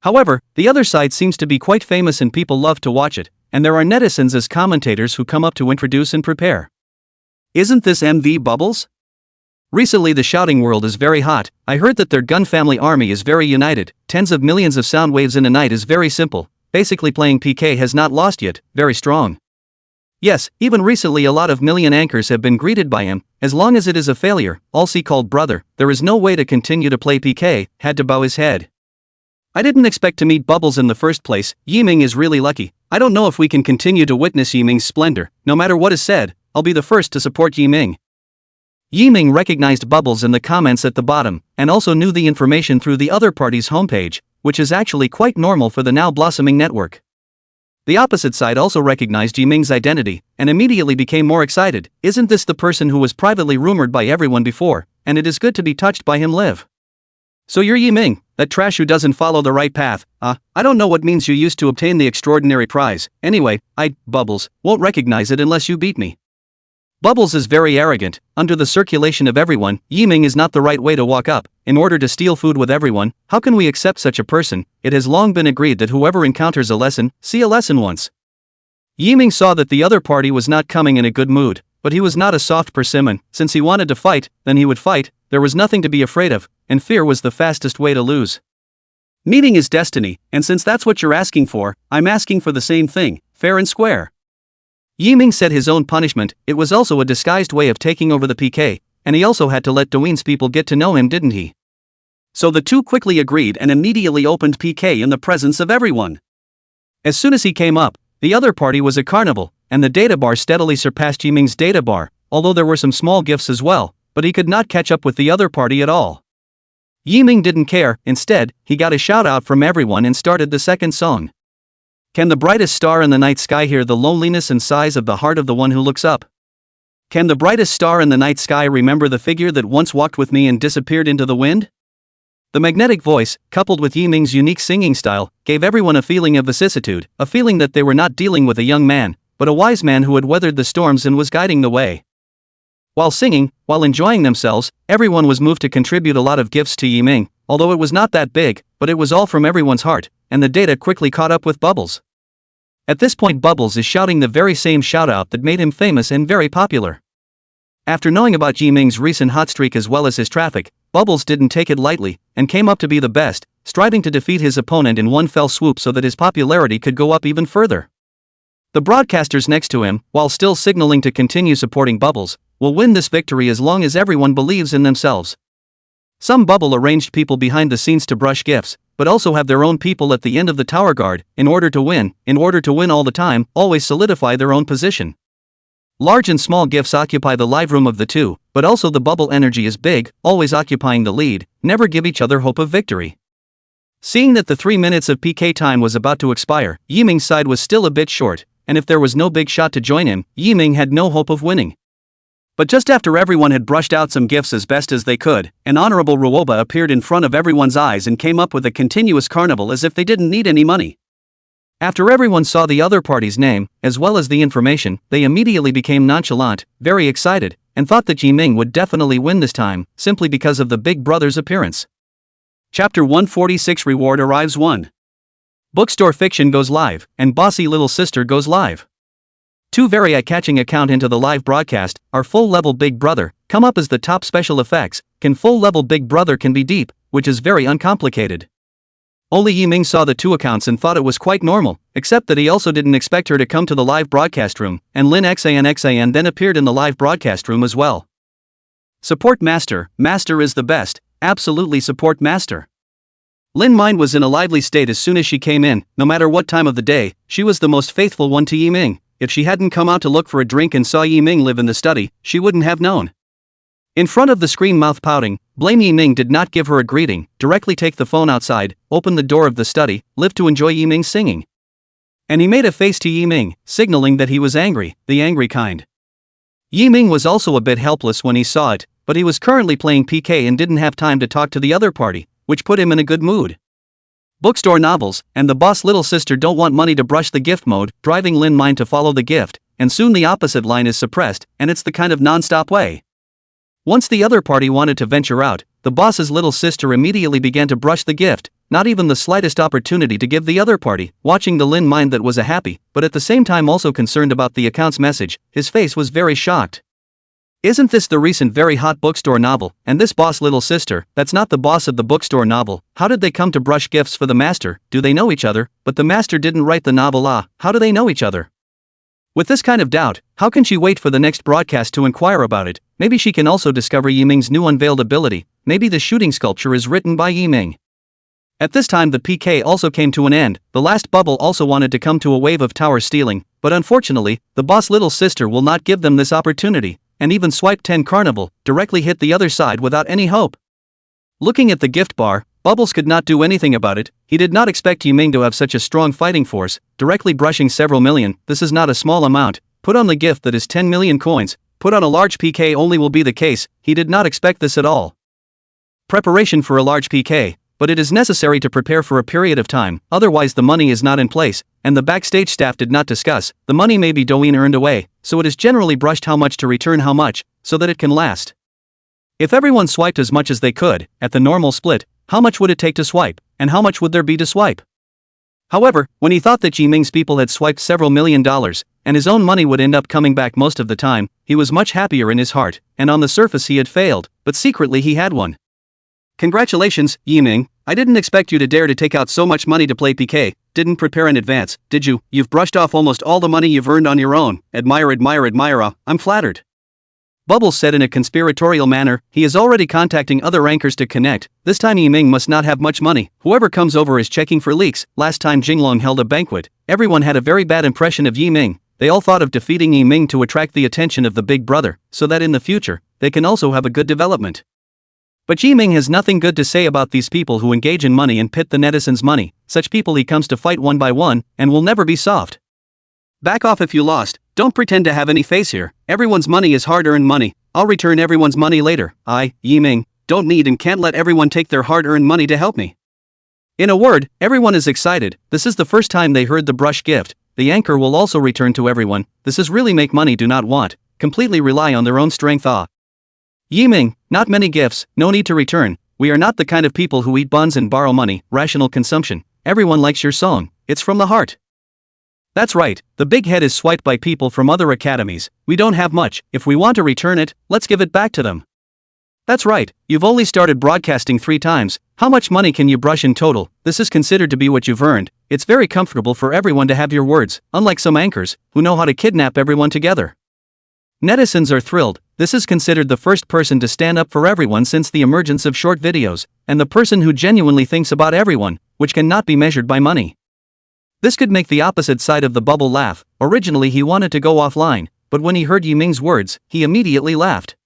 However, the other side seems to be quite famous and people love to watch it, and there are netizens as commentators who come up to introduce and prepare. Isn't this MV Bubbles? Recently the shouting world is very hot. I heard that their gun family army is very united, tens of millions of sound waves in a night is very simple, basically playing PK has not lost yet, very strong. Yes, even recently a lot of million anchors have been greeted by him, as long as it is a failure, all see called brother, there is no way to continue to play PK, had to bow his head. I didn't expect to meet Bubbles in the first place, Yiming is really lucky. I don't know if we can continue to witness Yiming's splendor, no matter what is said, I'll be the first to support Yiming. Yiming recognized Bubbles in the comments at the bottom, and also knew the information through the other party's homepage, which is actually quite normal for the now blossoming network. The opposite side also recognized Yiming's identity, and immediately became more excited. Isn't this the person who was privately rumored by everyone before, and it is good to be touched by him live. So you're Yiming, that trash who doesn't follow the right path. I don't know what means you used to obtain the extraordinary prize, anyway, Bubbles, won't recognize it unless you beat me. Bubbles is very arrogant, under the circulation of everyone, Yiming is not the right way to walk up, in order to steal food with everyone, how can we accept such a person? It has long been agreed that whoever encounters a lesson, see a lesson once. Yiming saw that the other party was not coming in a good mood, but he was not a soft persimmon, since he wanted to fight, then he would fight, there was nothing to be afraid of, and fear was the fastest way to lose. Meeting is destiny, and since that's what you're asking for, I'm asking for the same thing, fair and square. Yiming said his own punishment, it was also a disguised way of taking over the PK, and he also had to let Dwayne's people get to know him, didn't he? So the two quickly agreed and immediately opened PK in the presence of everyone. As soon as he came up, the other party was a carnival, and the data bar steadily surpassed Yiming's data bar, although there were some small gifts as well, but he could not catch up with the other party at all. Yiming didn't care, instead, he got a shout out from everyone and started the second song. Can the brightest star in the night sky hear the loneliness and sighs of the heart of the one who looks up? Can the brightest star in the night sky remember the figure that once walked with me and disappeared into the wind? The magnetic voice, coupled with Yiming's unique singing style, gave everyone a feeling of vicissitude, a feeling that they were not dealing with a young man, but a wise man who had weathered the storms and was guiding the way. While singing, while enjoying themselves, everyone was moved to contribute a lot of gifts to Yiming, although it was not that big, but it was all from everyone's heart, and the data quickly caught up with Bubbles. At this point Bubbles is shouting the very same shoutout that made him famous and very popular. After knowing about Yiming's recent hot streak as well as his traffic, Bubbles didn't take it lightly, and came up to be the best, striving to defeat his opponent in one fell swoop so that his popularity could go up even further. The broadcasters next to him, while still signaling to continue supporting Bubbles, will win this victory as long as everyone believes in themselves. Some Bubble arranged people behind the scenes to brush gifts, but also have their own people at the end of the tower guard, in order to win all the time, always solidify their own position. Large and small gifts occupy the live room of the two, but also the Bubble energy is big, always occupying the lead, never give each other hope of victory. Seeing that the 3 minutes of PK time was about to expire, Yiming's side was still a bit short, and if there was no big shot to join him, Yiming had no hope of winning. But just after everyone had brushed out some gifts as best as they could, an honorable Ruoba appeared in front of everyone's eyes and came up with a continuous carnival as if they didn't need any money. After everyone saw the other party's name, as well as the information, they immediately became nonchalant, very excited, and thought that Yiming would definitely win this time, simply because of the big brother's appearance. Chapter 146 Reward arrives 1. Bookstore fiction goes live, and bossy little sister goes live. Two very eye-catching account into the live broadcast, our full-level Big Brother, come up as the top special effects, can full-level Big Brother can be deep, which is very uncomplicated. Only Yiming saw the two accounts and thought it was quite normal, except that he also didn't expect her to come to the live broadcast room, and Lin Xan then appeared in the live broadcast room as well. Support Master, Master is the best, absolutely support Master. Lin mind was in a lively state as soon as she came in, no matter what time of the day, she was the most faithful one to Yiming. If she hadn't come out to look for a drink and saw Yiming live in the study, she wouldn't have known. In front of the screen mouth pouting, blame Yiming did not give her a greeting, directly take the phone outside, open the door of the study, live to enjoy Yiming's singing. And he made a face to Yiming, signaling that he was angry, the angry kind. Yiming was also a bit helpless when he saw it, but he was currently playing PK and didn't have time to talk to the other party, which put him in a good mood. Bookstore novels, and the boss little sister don't want money to brush the gift mode, driving Lin mind to follow the gift, and soon the opposite line is suppressed, and it's the kind of non-stop way. Once the other party wanted to venture out, the boss's little sister immediately began to brush the gift, not even the slightest opportunity to give the other party. Watching the Lin mind that was a happy, but at the same time also concerned about the account's message, his face was very shocked. Isn't this the recent very hot bookstore novel, and this boss little sister, that's not the boss of the bookstore novel, how did they come to brush gifts for the master? Do they know each other? But the master didn't write the novel, how do they know each other? With this kind of doubt, how can she wait for the next broadcast to inquire about it? Maybe she can also discover Yiming's new unveiled ability, maybe the shooting sculpture is written by Yiming. At this time the PK also came to an end, the last bubble also wanted to come to a wave of tower stealing, but unfortunately, the boss little sister will not give them this opportunity, and even swipe 10 carnival, directly hit the other side without any hope. Looking at the gift bar, Bubbles could not do anything about it. He did not expect Yiming to have such a strong fighting force, directly brushing several million. This is not a small amount. Put on the gift that is 10 million coins, put on a large PK only will be the case. He did not expect this at all. Preparation for a large PK, but it is necessary to prepare for a period of time, otherwise the money is not in place, and the backstage staff did not discuss. The money may be doin earned away, so it is generally brushed how much to return how much, so that it can last. If everyone swiped as much as they could, at the normal split, how much would it take to swipe, and how much would there be to swipe? However, when he thought that Yiming's people had swiped several $1,000,000, and his own money would end up coming back most of the time, he was much happier in his heart, and on the surface he had failed, but secretly he had won. Congratulations, Yiming, I didn't expect you to dare to take out so much money to play PK, didn't prepare in advance, did you? You've brushed off almost all the money you've earned on your own, admire, I'm flattered. Bubbles said in a conspiratorial manner, he is already contacting other anchors to connect, this time Yiming must not have much money, whoever comes over is checking for leaks. Last time Jinglong held a banquet, everyone had a very bad impression of Yiming, they all thought of defeating Yiming to attract the attention of the big brother, so that in the future, they can also have a good development. But Yiming has nothing good to say about these people who engage in money and pit the netizens' money, such people he comes to fight one by one, and will never be soft. Back off if you lost, don't pretend to have any face here, everyone's money is hard-earned money, I'll return everyone's money later. Yiming, don't need and can't let everyone take their hard-earned money to help me. In a word, everyone is excited. This is the first time they heard the brush gift. The anchor will also return to everyone. This is really make money do not want. Completely rely on their own strength. Yiming, not many gifts, no need to return. We are not the kind of people who eat buns and borrow money, rational consumption. Everyone likes your song, it's from the heart. That's right, the big head is swiped by people from other academies. We don't have much, if we want to return it, let's give it back to them. That's right, you've only started broadcasting 3 times, how much money can you brush in total? This is considered to be what you've earned. It's very comfortable for everyone to have your words, unlike some anchors, who know how to kidnap everyone together. Netizens are thrilled. This is considered the first person to stand up for everyone since the emergence of short videos, and the person who genuinely thinks about everyone, which cannot be measured by money. This could make the opposite side of the bubble laugh. Originally he wanted to go offline, but when he heard Yiming's words, he immediately laughed.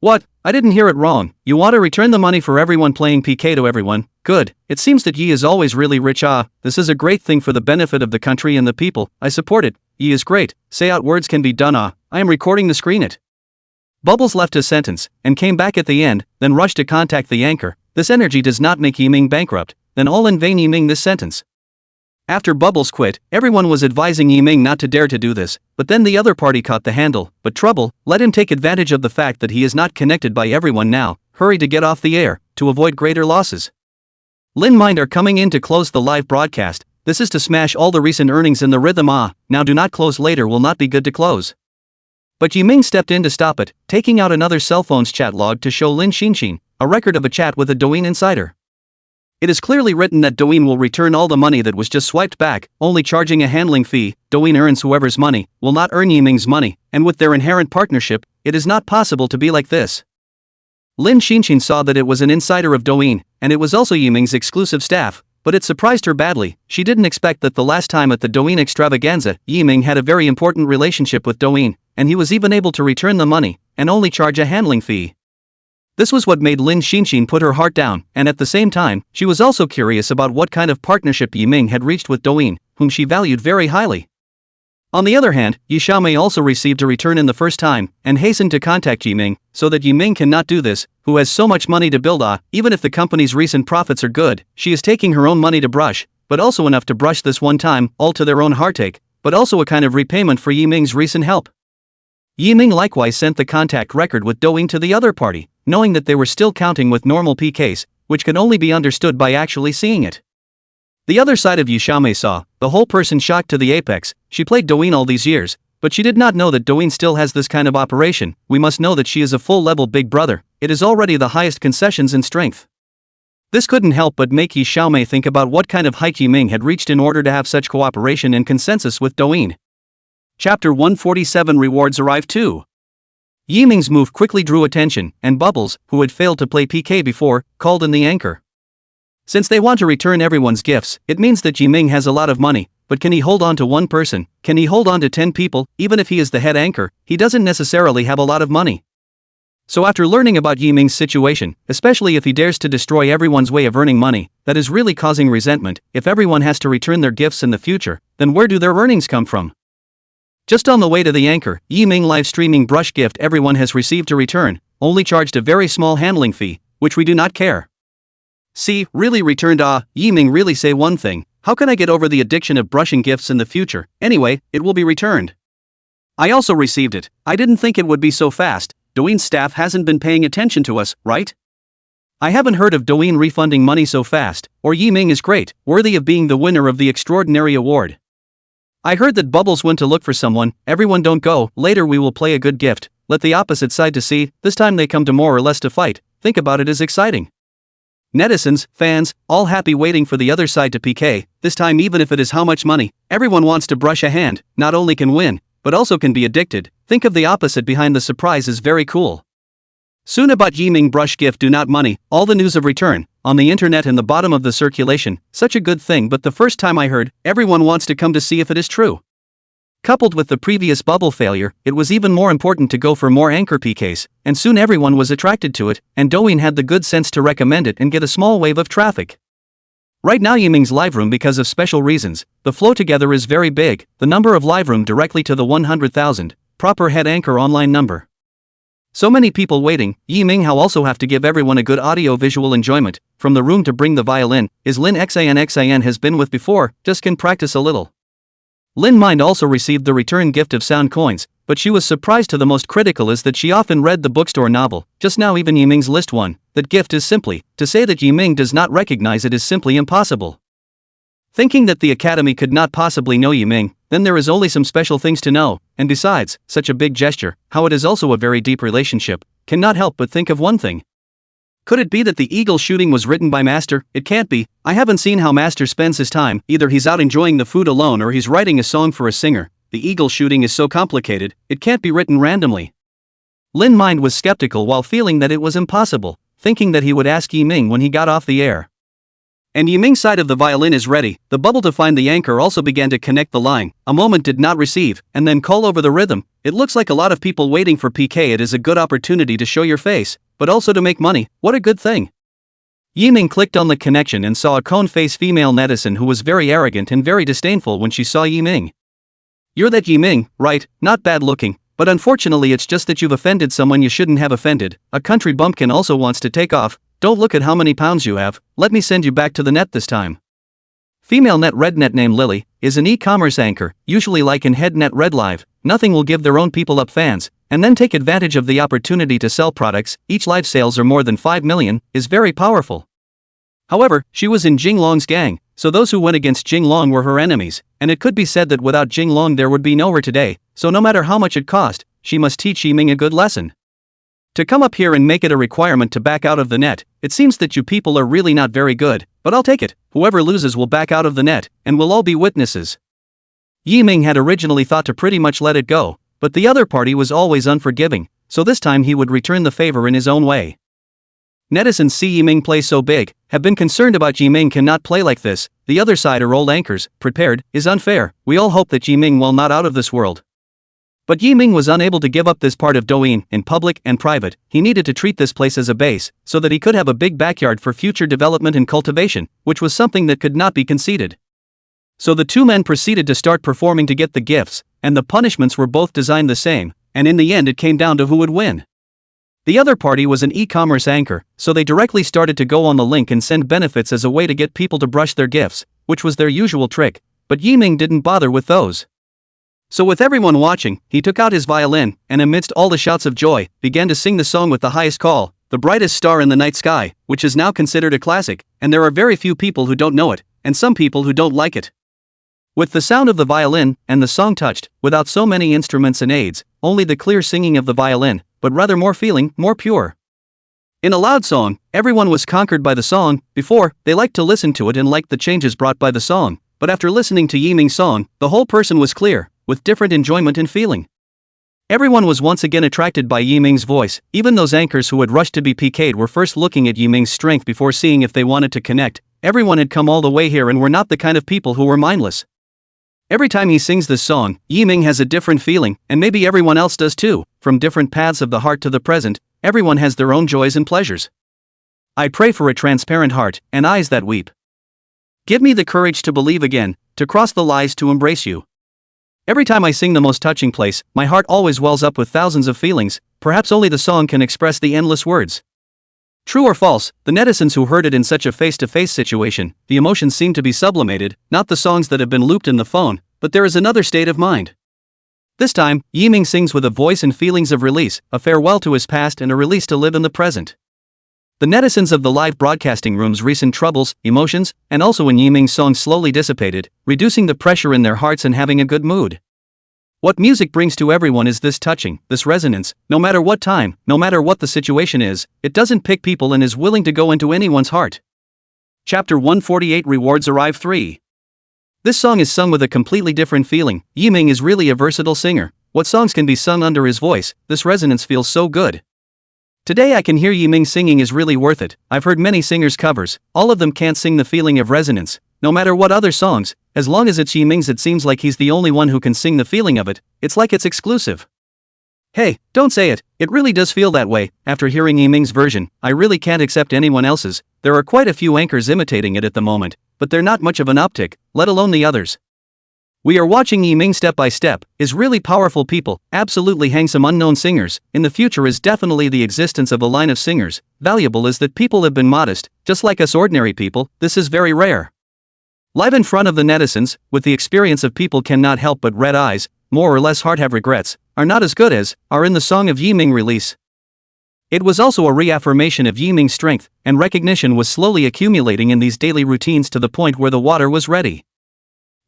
What? I didn't hear it wrong. You want to return the money for everyone playing PK to everyone? Good. It seems that Yi is always really rich. This is a great thing for the benefit of the country and the people. I support it. Yi is great. Say out words can be done. I am recording the screen it. Bubbles left a sentence, and came back at the end, then rushed to contact the anchor. This energy does not make Yiming bankrupt. Then all in vain Yiming this sentence. After Bubbles quit, everyone was advising Yiming not to dare to do this, but then the other party caught the handle. But trouble, let him take advantage of the fact that he is not connected by everyone now. Hurry to get off the air, to avoid greater losses. Lin Mind are coming in to close the live broadcast. This is to smash all the recent earnings in the rhythm. Now do not close later will not be good to close. But Yiming stepped in to stop it, taking out another cell phone's chat log to show Lin Xinshin, a record of a chat with a Douyin insider. It is clearly written that Douyin will return all the money that was just swiped back, only charging a handling fee. Douyin earns whoever's money, will not earn Yiming's money, and with their inherent partnership, it is not possible to be like this. Lin Xinshin saw that it was an insider of Douyin, and it was also Yiming's exclusive staff, but it surprised her badly. She didn't expect that the last time at the Douyin extravaganza, Yiming had a very important relationship with Douyin, and he was even able to return the money, and only charge a handling fee. This was what made Lin Xinshin put her heart down, and at the same time, she was also curious about what kind of partnership Yiming had reached with Douyin, whom she valued very highly. On the other hand, Yi Xiaomei also received a return in the first time, and hastened to contact Yiming, so that Yiming cannot do this, who has so much money to build. Even if the company's recent profits are good, she is taking her own money to brush, but also enough to brush this one time, all to their own heartache, but also a kind of repayment for Yiming's recent help. Yiming likewise sent the contact record with Douyin to the other party, knowing that they were still counting with normal PKs, which can only be understood by actually seeing it. The other side of Yi Xiaomei saw, the whole person shocked to the apex. She played Douyin all these years, but she did not know that Douyin still has this kind of operation. We must know that she is a full-level big brother. It is already the highest concessions in strength. This couldn't help but make Yi Xiaomei think about what kind of height Yiming had reached in order to have such cooperation and consensus with Douyin. Chapter 147 Rewards arrive too. Yiming's move quickly drew attention, and Bubbles, who had failed to play PK before, called in the anchor. Since they want to return everyone's gifts, it means that Yiming has a lot of money, but can he hold on to one person? Can he hold on to 10 people? Even if he is the head anchor, he doesn't necessarily have a lot of money. So after learning about Yiming's situation, especially if he dares to destroy everyone's way of earning money, that is really causing resentment. If everyone has to return their gifts in the future, then where do their earnings come from? Just on the way to the anchor, Yiming live streaming brush gift everyone has received to return, only charged a very small handling fee, which we do not care. See, really returned. Yiming really say one thing, how can I get over the addiction of brushing gifts in the future? Anyway, it will be returned. I also received it. I didn't think it would be so fast. Douyin staff hasn't been paying attention to us, right? I haven't heard of Douyin refunding money so fast, or Yiming is great, worthy of being the winner of the extraordinary award. I heard that Bubbles went to look for someone. Everyone don't go, later we will play a good gift. Let the opposite side to see, this time they come to more or less to fight. Think about it as exciting. Netizens, fans, all happy waiting for the other side to PK, this time even if it is how much money, everyone wants to brush a hand, not only can win, but also can be addicted. Think of the opposite behind the surprise is very cool. Soon about Yiming brush gift do not money, all the news of return, on the internet and the bottom of the circulation, such a good thing but the first time I heard, everyone wants to come to see if it is true. Coupled with the previous bubble failure, it was even more important to go for more anchor PKs, and soon everyone was attracted to it, and Douyin had the good sense to recommend it and get a small wave of traffic. Right now Yiming's live room because of special reasons, the flow together is very big, the number of live room directly to the 100,000, proper head anchor online number. So many people waiting, Yi Minghao also have to give everyone a good audio-visual enjoyment, from the room to bring the violin, is Lin Xan has been with before, just can practice a little. Lin Mind also received the return gift of sound coins, but she was surprised to the most critical is that she often read the bookstore novel, just now even Yi Ming's list one, that gift is simply, to say that Yi Ming does not recognize it is simply impossible. Thinking that the academy could not possibly know Yi Ming, then there is only some special things to know, and besides, such a big gesture, how it is also a very deep relationship, cannot help but think of one thing. Could it be that the eagle shooting was written by Master? It can't be. I haven't seen how Master spends his time, either he's out enjoying the food alone or he's writing a song for a singer. The eagle shooting is so complicated, it can't be written randomly. Lin Mind was skeptical while feeling that it was impossible, thinking that he would ask Yi Ming when he got off the air. And Yi Ming's side of the violin is ready. The bubble to find the anchor also began to connect the line. A moment did not receive, and then call over the rhythm. It looks like a lot of people waiting for PK. It is a good opportunity to show your face, but also to make money. What a good thing. Yi Ming clicked on the connection and saw a cone-face female netizen who was very arrogant and very disdainful when she saw Yi Ming. You're that Yi Ming, right? Not bad looking, but unfortunately it's just that you've offended someone you shouldn't have offended. A country bumpkin also wants to take off. Don't look at how many pounds you have, let me send you back to the net this time. Female net rednet named Lily is an e-commerce anchor, usually like in headnet red live. Nothing will give their own people up fans, and then take advantage of the opportunity to sell products. Each live sales are more than 5 million, is very powerful. However, she was in Jing Long's gang, so those who went against Jing Long were her enemies, and it could be said that without Jing Long there would be no her today, so no matter how much it cost, she must teach Yi Ming a good lesson. To come up here and make it a requirement to back out of the net, it seems that you people are really not very good, but I'll take it. Whoever loses will back out of the net, and we'll all be witnesses. Yi Ming had originally thought to pretty much let it go, but the other party was always unforgiving, so this time he would return the favor in his own way. Netizens see Yi Ming play so big, have been concerned about Yi Ming cannot play like this. The other side are old anchors, prepared, is unfair. We all hope that Yi Ming will not out of this world. But Yi Ming was unable to give up this part of Douyin, in public and private. He needed to treat this place as a base, so that he could have a big backyard for future development and cultivation, which was something that could not be conceded. So the two men proceeded to start performing to get the gifts, and the punishments were both designed the same, and in the end it came down to who would win. The other party was an e-commerce anchor, so they directly started to go on the link and send benefits as a way to get people to brush their gifts, which was their usual trick, but Yi Ming didn't bother with those. So with everyone watching, he took out his violin, and amidst all the shouts of joy, began to sing the song with the highest call, The Brightest Star in the Night Sky, which is now considered a classic, and there are very few people who don't know it, and some people who don't like it. With the sound of the violin, and the song touched, without so many instruments and aids, only the clear singing of the violin, but rather more feeling, more pure. In a loud song, everyone was conquered by the song. Before, they liked to listen to it and liked the changes brought by the song, but after listening to Yi Ming's song, the whole person was clear, with different enjoyment and feeling. Everyone was once again attracted by Yi Ming's voice. Even those anchors who had rushed to be PK'd were first looking at Yi Ming's strength before seeing if they wanted to connect. Everyone had come all the way here and were not the kind of people who were mindless. Every time he sings this song, Yi Ming has a different feeling, and maybe everyone else does too. From different paths of the heart to the present, everyone has their own joys and pleasures. I pray for a transparent heart, and eyes that weep. Give me the courage to believe again, to cross the lies, to embrace you. Every time I sing the most touching place, my heart always wells up with thousands of feelings. Perhaps only the song can express the endless words. True or false, the netizens who heard it in such a face-to-face situation, the emotions seem to be sublimated, not the songs that have been looped in the phone, but there is another state of mind. This time, Yi Ming sings with a voice and feelings of release, a farewell to his past and a release to live in the present. The netizens of the live broadcasting room's recent troubles, emotions, and also in Yi Ming's song slowly dissipated, reducing the pressure in their hearts and having a good mood. What music brings to everyone is this touching, this resonance. No matter what time, no matter what the situation is, it doesn't pick people and is willing to go into anyone's heart. Chapter 148 Rewards Arrive 3. This song is sung with a completely different feeling. Yi Ming is really a versatile singer. What songs can be sung under his voice? This resonance feels so good. Today I can hear Yi Ming singing is really worth it. I've heard many singers' covers, all of them can't sing the feeling of resonance. No matter what other songs, as long as it's Yi Ming's, it seems like he's the only one who can sing the feeling of it. It's like it's exclusive. Hey, don't say it, it really does feel that way. After hearing Yi Ming's version, I really can't accept anyone else's. There are quite a few anchors imitating it at the moment, but they're not much of an optic, let alone the others. We are watching Yiming step by step, is really powerful people, absolutely hang some unknown singers, in the future is definitely the existence of a line of singers, valuable is that people have been modest, just like us ordinary people, this is very rare. Live in front of the netizens, with the experience of people cannot help but red eyes, more or less heart have regrets, are not as good as, are in the song of Yiming release. It was also a reaffirmation of Yiming's strength, and recognition was slowly accumulating in these daily routines to the point where the water was ready.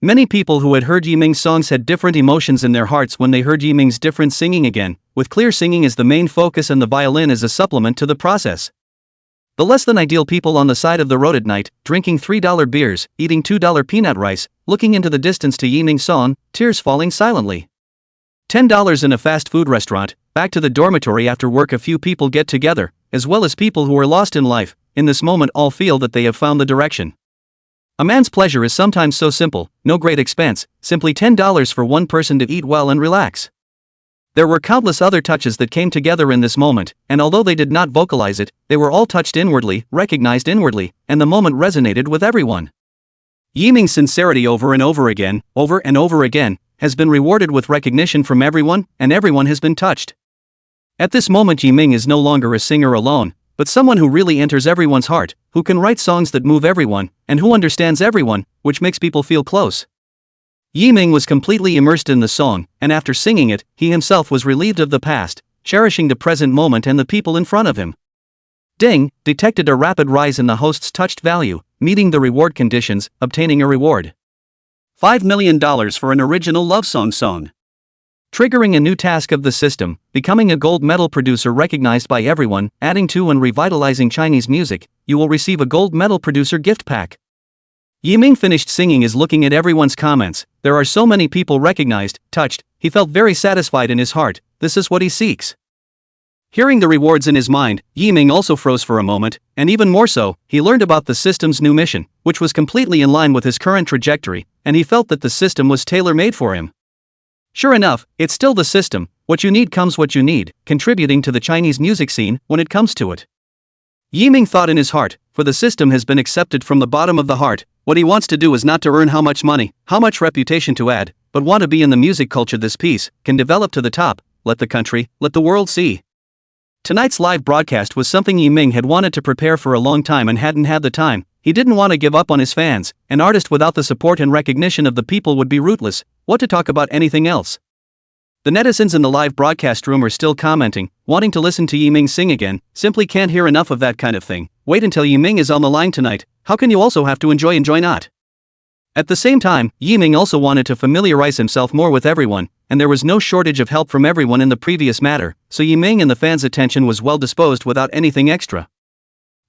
Many people who had heard Yiming's songs had different emotions in their hearts when they heard Yiming's different singing again, with clear singing as the main focus and the violin as a supplement to the process. The less than ideal people on the side of the road at night, drinking $3 beers, eating $2 peanut rice, looking into the distance to Yiming's song, tears falling silently. $10 in a fast food restaurant, back to the dormitory after work a few people get together, as well as people who are lost in life, in this moment all feel that they have found the direction. A man's pleasure is sometimes so simple, no great expense, simply $10 for one person to eat well and relax. There were countless other touches that came together in this moment, and although they did not vocalize it, they were all touched inwardly, recognized inwardly, and the moment resonated with everyone. Yiming's sincerity over and over again, has been rewarded with recognition from everyone, and everyone has been touched. At this moment Yiming is no longer a singer alone, but someone who really enters everyone's heart, who can write songs that move everyone, and who understands everyone, which makes people feel close. Yiming was completely immersed in the song, and after singing it, he himself was relieved of the past, cherishing the present moment and the people in front of him. Ding, detected a rapid rise in the host's touched value, meeting the reward conditions, obtaining a reward. $5 million for an original love song. Triggering a new task of the system, becoming a gold medal producer recognized by everyone, adding to and revitalizing Chinese music, you will receive a gold medal producer gift pack. Yiming finished singing is looking at everyone's comments, there are so many people recognized, touched, he felt very satisfied in his heart, this is what he seeks. Hearing the rewards in his mind, Yiming also froze for a moment, and even more so, he learned about the system's new mission, which was completely in line with his current trajectory, and he felt that the system was tailor-made for him. Sure enough, it's still the system, what you need comes what you need, contributing to the Chinese music scene when it comes to it. Yiming thought in his heart, for the system has been accepted from the bottom of the heart, what he wants to do is not to earn how much money, how much reputation to add, but want to be in the music culture this piece, can develop to the top, let the country, let the world see. Tonight's live broadcast was something Yiming had wanted to prepare for a long time and hadn't had the time, he didn't want to give up on his fans, an artist without the support and recognition of the people would be rootless, what to talk about anything else. The netizens in the live broadcast room are still commenting, wanting to listen to Yiming sing again, simply can't hear enough of that kind of thing, wait until Yiming is on the line tonight, how can you also have to enjoy not? At the same time, Yiming also wanted to familiarize himself more with everyone, and there was no shortage of help from everyone in the previous matter, so Yiming and the fans' attention was well disposed without anything extra.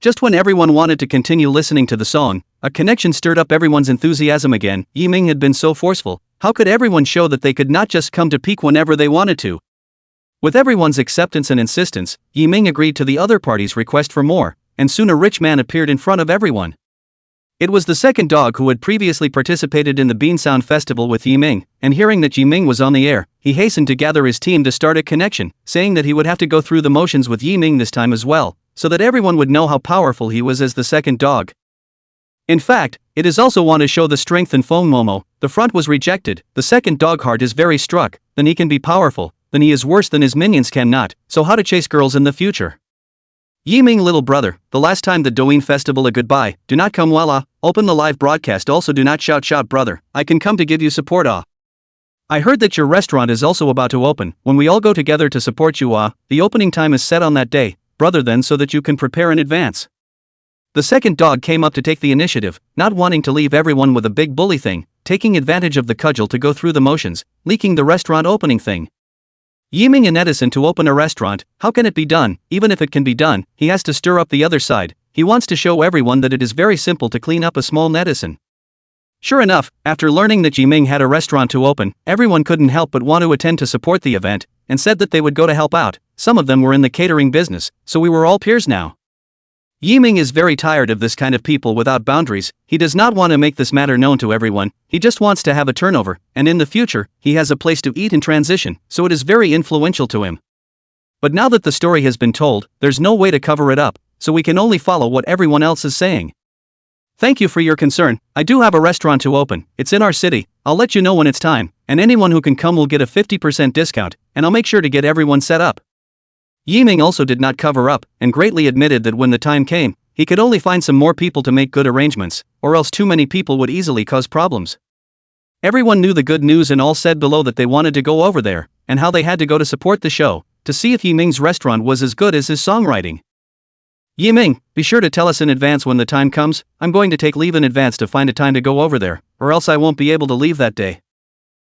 Just when everyone wanted to continue listening to the song, a connection stirred up everyone's enthusiasm again. Yiming had been so forceful, how could everyone show that they could not just come to peak whenever they wanted to? With everyone's acceptance and insistence, Yiming agreed to the other party's request for more, and soon a rich man appeared in front of everyone. It was the second dog who had previously participated in the Bean Sound Festival with Yiming, and hearing that Yiming was on the air, he hastened to gather his team to start a connection, saying that he would have to go through the motions with Yiming this time as well, so that everyone would know how powerful he was as the second dog. In fact, it is also want to show the strength in Feng Momo, the front was rejected, the second dog heart is very struck, then he can be powerful, then he is worse than his minions cannot, so how to chase girls in the future. Yiming little brother, the last time the Douyin festival a goodbye, do not come voila, open the live broadcast also do not shout brother, I can come to give you support I heard that your restaurant is also about to open, when we all go together to support you the opening time is set on that day, brother then so that you can prepare in advance. The second dog came up to take the initiative, not wanting to leave everyone with a big bully thing, taking advantage of the cudgel to go through the motions, leaking the restaurant opening thing. Yiming and Edison to open a restaurant, how can it be done? Even if it can be done, he has to stir up the other side, he wants to show everyone that it is very simple to clean up a small netizen. Sure enough, after learning that Yiming had a restaurant to open, everyone couldn't help but want to attend to support the event, and said that they would go to help out, some of them were in the catering business, so we were all peers now. Yiming is very tired of this kind of people without boundaries, he does not want to make this matter known to everyone, he just wants to have a turnover, and in the future, he has a place to eat in transition, so it is very influential to him. But now that the story has been told, there's no way to cover it up, so we can only follow what everyone else is saying. Thank you for your concern. I do have a restaurant to open. It's in our city. I'll let you know when it's time, and anyone who can come will get a 50% discount, and I'll make sure to get everyone set up. Yiming also did not cover up, and greatly admitted that when the time came, he could only find some more people to make good arrangements, or else too many people would easily cause problems. Everyone knew the good news and all said below that they wanted to go over there, and how they had to go to support the show, to see if Yiming's restaurant was as good as his songwriting. Yiming, be sure to tell us in advance when the time comes. I'm going to take leave in advance to find a time to go over there, or else I won't be able to leave that day.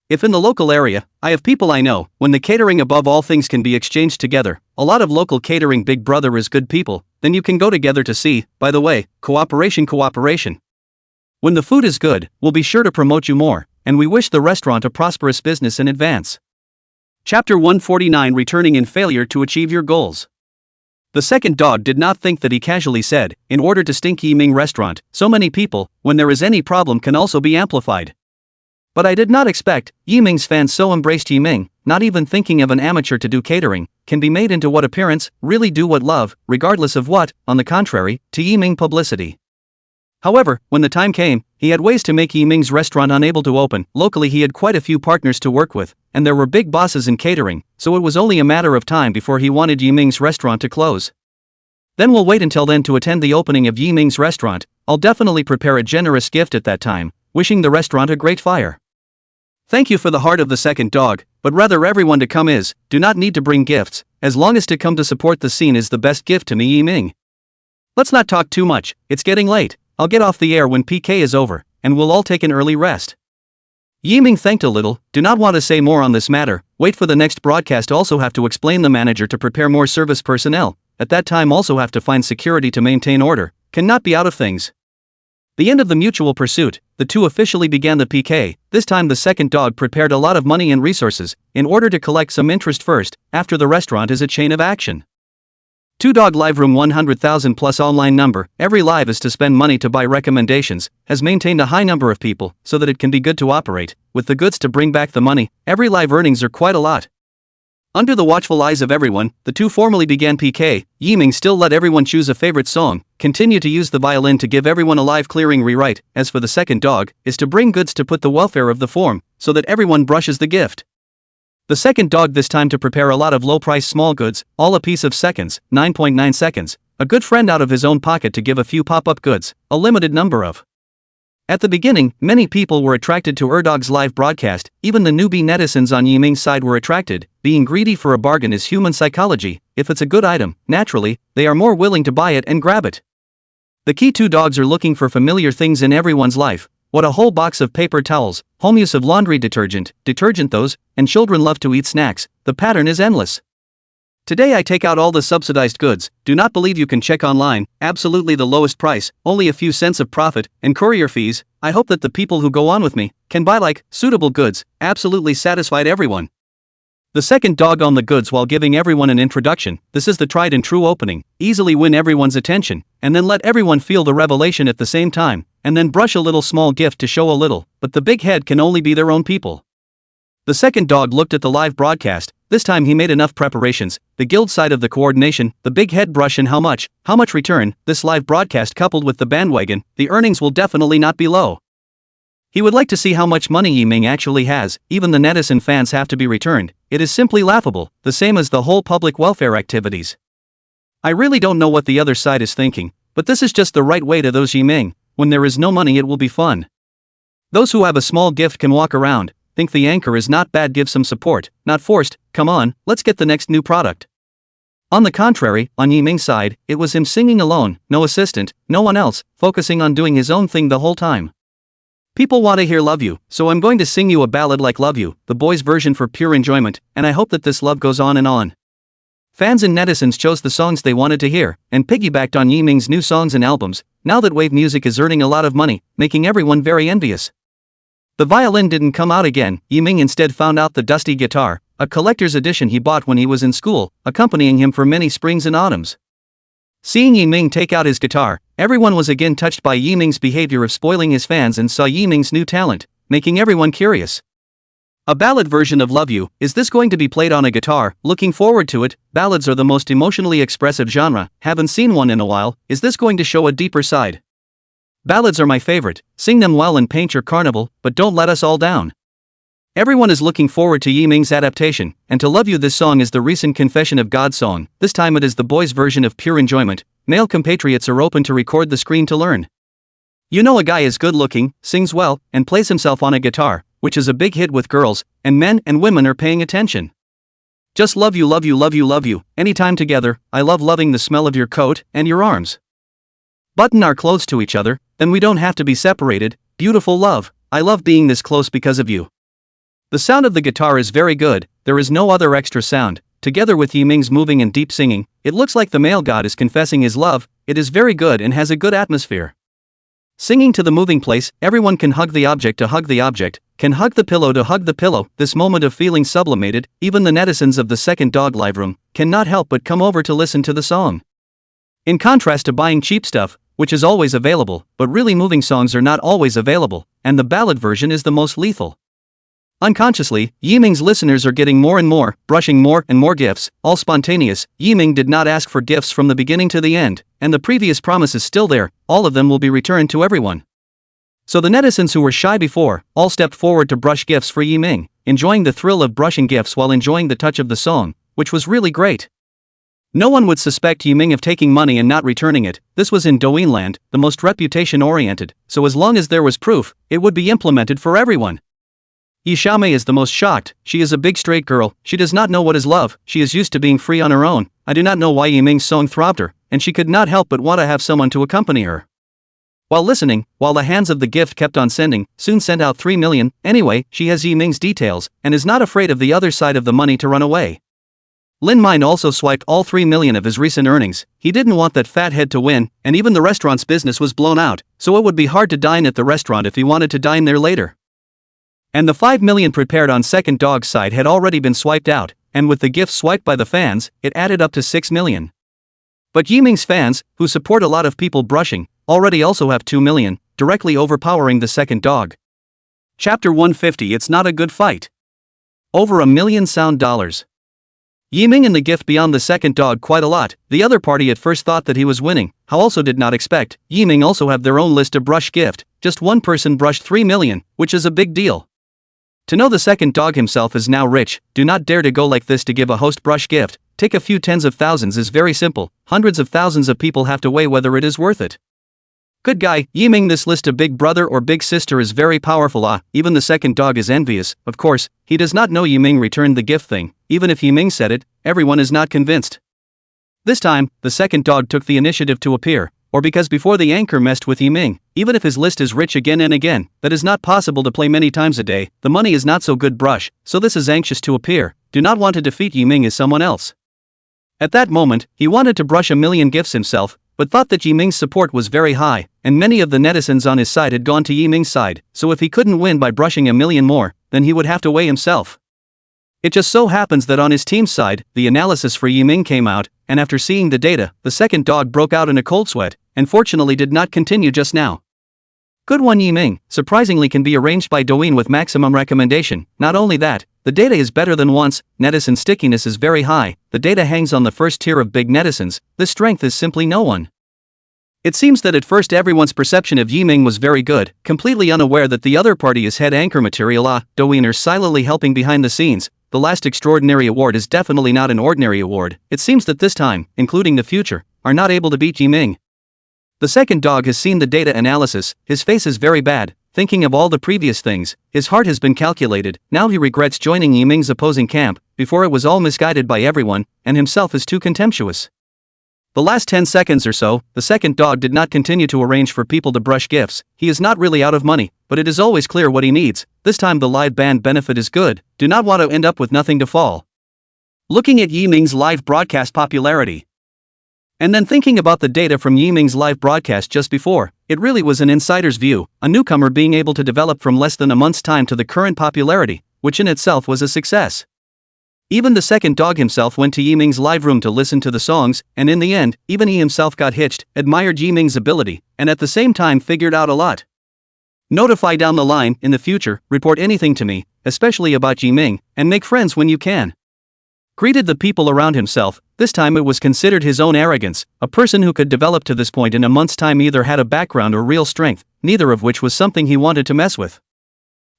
If in the local area, I have people I know, when the catering above all things can be exchanged together, a lot of local catering big brother is good people, then you can go together to see, by the way, cooperation. When the food is good, we'll be sure to promote you more, and we wish the restaurant a prosperous business in advance. Chapter 149 Returning in Failure to Achieve Your Goals. The second dog did not think that he casually said, in order to stink Yiming restaurant, so many people, when there is any problem can also be amplified. But I did not expect, Yiming's fans so embraced Yiming, not even thinking of an amateur to do catering, can be made into what appearance, really do what love, regardless of what, on the contrary, to Yiming publicity. However, when the time came, he had ways to make Yiming's restaurant unable to open. Locally he had quite a few partners to work with, and there were big bosses in catering, so it was only a matter of time before he wanted Yiming's restaurant to close. Then we'll wait until then to attend the opening of Yiming's restaurant. I'll definitely prepare a generous gift at that time, wishing the restaurant a great fire. Thank you for the heart of the second dog, but rather everyone to come do not need to bring gifts, as long as to come to support the scene is the best gift to me Yiming. Let's not talk too much, it's getting late. I'll get off the air when PK is over, and we'll all take an early rest. Yiming thanked a little, do not want to say more on this matter, wait for the next broadcast also have to explain the manager to prepare more service personnel, at that time also have to find security to maintain order, cannot be out of things. The end of the mutual pursuit, the two officially began the PK, this time the second dog prepared a lot of money and resources, in order to collect some interest first, after the restaurant is a chain of action. 2 Dog Live Room 100,000 plus online number, every live is to spend money to buy recommendations, has maintained a high number of people, so that it can be good to operate, with the goods to bring back the money, every live earnings are quite a lot. Under the watchful eyes of everyone, the two formally began PK, Yiming still let everyone choose a favorite song, continue to use the violin to give everyone a live clearing rewrite, as for the second dog, is to bring goods to put the welfare of the form, so that everyone brushes the gift. The second dog this time to prepare a lot of low-price small goods, all a piece of seconds, 9.9 seconds, a good friend out of his own pocket to give a few pop-up goods, a limited number of. At the beginning, many people were attracted to Erdog's live broadcast, even the newbie netizens on Yiming's side were attracted, being greedy for a bargain is human psychology, if it's a good item, naturally, they are more willing to buy it and grab it. The key 2 dogs are looking for familiar things in everyone's life. What a whole box of paper towels, home use of laundry detergent those, and children love to eat snacks, the pattern is endless. Today I take out all the subsidized goods, do not believe you can check online, absolutely the lowest price, only a few cents of profit, and courier fees. I hope that the people who go on with me, can buy suitable goods, absolutely satisfied everyone. The second dog on the goods while giving everyone an introduction, this is the tried and true opening, easily win everyone's attention, and then let everyone feel the revelation at the same time, and then brush a little small gift to show a little, but the big head can only be their own people. The second dog looked at the live broadcast, this time he made enough preparations, the guild side of the coordination, the big head brush and how much return, this live broadcast coupled with the bandwagon, the earnings will definitely not be low. He would like to see how much money Yiming actually has, even the netizen fans have to be returned, it is simply laughable, the same as the whole public welfare activities. I really don't know what the other side is thinking, but this is just the right way to those Yiming, when there is no money it will be fun. Those who have a small gift can walk around, think the anchor is not bad, give some support, not forced, come on, let's get the next new product. On the contrary, on Yiming's side, it was him singing alone, no assistant, no one else, focusing on doing his own thing the whole time. People want to hear Love You, so I'm going to sing you a ballad like Love You, the boys' version for pure enjoyment, and I hope that this love goes on and on. Fans and netizens chose the songs they wanted to hear, and piggybacked on Yiming's new songs and albums, now that wave music is earning a lot of money, making everyone very envious. The violin didn't come out again, Yiming instead found out the dusty guitar, a collector's edition he bought when he was in school, accompanying him for many springs and autumns. Seeing Yiming take out his guitar, everyone was again touched by Yiming's behavior of spoiling his fans and saw Yiming's new talent, making everyone curious. A ballad version of Love You, is this going to be played on a guitar? Looking forward to it, ballads are the most emotionally expressive genre, haven't seen one in a while, is this going to show a deeper side? Ballads are my favorite, sing them well and paint your carnival, but don't let us all down. Everyone is looking forward to Yiming's adaptation, and To Love You this song is the recent Confession of God song. This time it is the boys' version of pure enjoyment. Male compatriots are open to record the screen to learn. You know a guy is good looking, sings well, and plays himself on a guitar, which is a big hit with girls, and men and women are paying attention. Just love you, love you, love you, love you, anytime together. I love loving the smell of your coat and your arms. Button our clothes to each other, then we don't have to be separated. Beautiful love, I love being this close because of you. The sound of the guitar is very good, there is no other extra sound. Together with Yiming's moving and deep singing, it looks like the male god is confessing his love. It is very good and has a good atmosphere. Singing to the moving place, everyone can hug the object to hug the object, can hug the pillow to hug the pillow. This moment of feeling sublimated, even the netizens of the Second Dog live room cannot help but come over to listen to the song. In contrast to buying cheap stuff, which is always available, but really moving songs are not always available, and the ballad version is the most lethal. Unconsciously, Yiming's listeners are getting more and more, brushing more and more gifts, all spontaneous. Yiming did not ask for gifts from the beginning to the end, and the previous promise is still there, all of them will be returned to everyone. So the netizens who were shy before, all stepped forward to brush gifts for Yiming, enjoying the thrill of brushing gifts while enjoying the touch of the song, which was really great. No one would suspect Yiming of taking money and not returning it. This was in Douyin-land, the most reputation-oriented, so as long as there was proof, it would be implemented for everyone. Yi Xiaomei is the most shocked. She is a big straight girl, she does not know what is love, she is used to being free on her own. I do not know why Yiming's song throbbed her, and she could not help but want to have someone to accompany her. While listening, while the hands of the gift kept on sending, soon sent out 3 million, anyway, she has Yiming's details, and is not afraid of the other side of the money to run away. Lin Mind also swiped all 3 million of his recent earnings. He didn't want that fat head to win, and even the restaurant's business was blown out, so it would be hard to dine at the restaurant if he wanted to dine there later. And the 5 million prepared on Second Dog's side had already been swiped out, and with the gift swiped by the fans, it added up to 6 million. But Yiming's fans, who support a lot of people brushing, already also have 2 million, directly overpowering the Second Dog. Chapter 150. It's not a good fight. Over $1 million sound dollars. Yiming and the gift beyond the Second Dog quite a lot. The other party at first thought that he was winning, how also did not expect. Yiming also have their own list of brush gift. Just one person brushed 3 million, which is a big deal. To know the Second Dog himself is now rich, do not dare to go like this to give a host brush gift. Take a few tens of thousands is very simple, hundreds of thousands of people have to weigh whether it is worth it. Good guy, Yiming. This list of big brother or big sister is very powerful. Even the Second Dog is envious. Of course, he does not know Yiming returned the gift thing. Even if Yiming said it, everyone is not convinced. This time, the Second Dog took the initiative to appear, or because before the anchor messed with Yiming. Even if his list is rich again and again, that is not possible to play many times a day. The money is not so good brush, so this is anxious to appear, do not want to defeat Yiming as someone else. At that moment, he wanted to brush 1 million gifts himself, but thought that Yiming's support was very high, and many of the netizens on his side had gone to Yiming's side, so if he couldn't win by brushing 1 million more, then he would have to weigh himself. It just so happens that on his team's side, the analysis for Yiming came out, and after seeing the data, the Second Dog broke out in a cold sweat, and fortunately did not continue just now. Good one Yiming, surprisingly can be arranged by Douyin with maximum recommendation. Not only that, the data is better than once, netizen stickiness is very high, the data hangs on the first tier of big netizens, this strength is simply no one. It seems that at first everyone's perception of Yiming was very good, completely unaware that the other party is head anchor material. Douyin are silently helping behind the scenes. The last extraordinary award is definitely not an ordinary award. It seems that this time, including the future, are not able to beat Yiming. The Second Dog has seen the data analysis, his face is very bad, thinking of all the previous things, his heart has been calculated, now he regrets joining Yiming's opposing camp, before it was all misguided by everyone, and himself is too contemptuous. The last 10 seconds or so, the Second Dog did not continue to arrange for people to brush gifts. He is not really out of money, but it is always clear what he needs. This time the live band benefit is good, do not want to end up with nothing to fall. Looking at Yiming's live broadcast popularity, and then thinking about the data from Yiming's live broadcast just before, it really was an insider's view, a newcomer being able to develop from less than a month's time to the current popularity, which in itself was a success. Even the Second Dog himself went to Yiming's live room to listen to the songs, and in the end, even he himself got hitched, admired Yiming's ability, and at the same time figured out a lot. Notify down the line, in the future, report anything to me, especially about Yiming, and make friends when you can. greeted the people around himself. This time it was considered his own arrogance. A person who could develop to this point in a month's time either had a background or real strength, neither of which was something he wanted to mess with.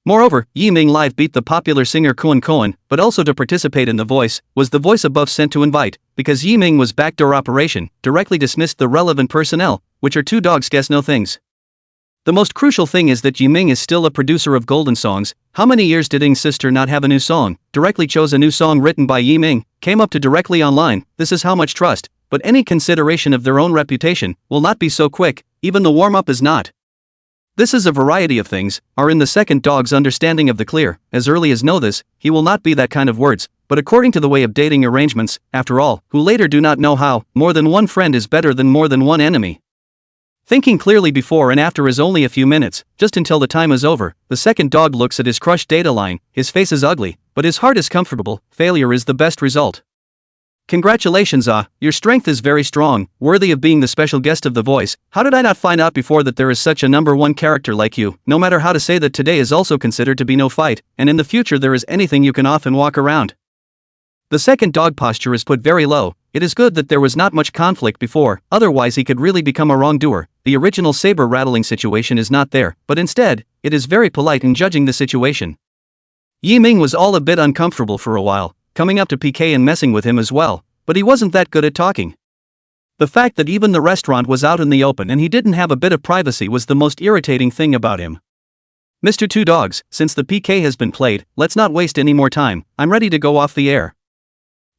Moreover, Yiming live beat the popular singer Koen Koen, but also to participate in The Voice, was the voice above sent to invite, because Yiming was backdoor operation, directly dismissed the relevant personnel, which are two dogs guess no things. The most crucial thing is that Yiming is still a producer of golden songs. How many years did Ing's sister not have a new song? Directly chose a new song written by Yiming, came up to directly online. This is how much trust, but any consideration of their own reputation, will not be so quick, even the warm-up is not. This is a variety of things, are in the second dog's understanding of the clear, as early as know this, he will not be that kind of words, but according to the way of dating arrangements, after all, who later do not know how, more than one friend is better than more than one enemy. Thinking clearly before and after is only a few minutes, just until the time is over. The second dog looks at his crushed data line, his face is ugly, but his heart is comfortable. Failure is the best result. Congratulations, your strength is very strong, worthy of being the special guest of The Voice. How did I not find out before that there is such a number one character like you? No matter how to say that today is also considered to be no fight, and in the future there is anything you can often walk around. The second dog posture is put very low. It is good that there was not much conflict before, otherwise he could really become a wrongdoer. The original saber rattling situation is not there, but instead, it is very polite in judging the situation. Yiming was all a bit uncomfortable for a while, coming up to PK and messing with him as well, but he wasn't that good at talking. The fact that even the restaurant was out in the open and he didn't have a bit of privacy was the most irritating thing about him. Mr. Two Dogs, since the PK has been played, let's not waste any more time. I'm ready to go off the air.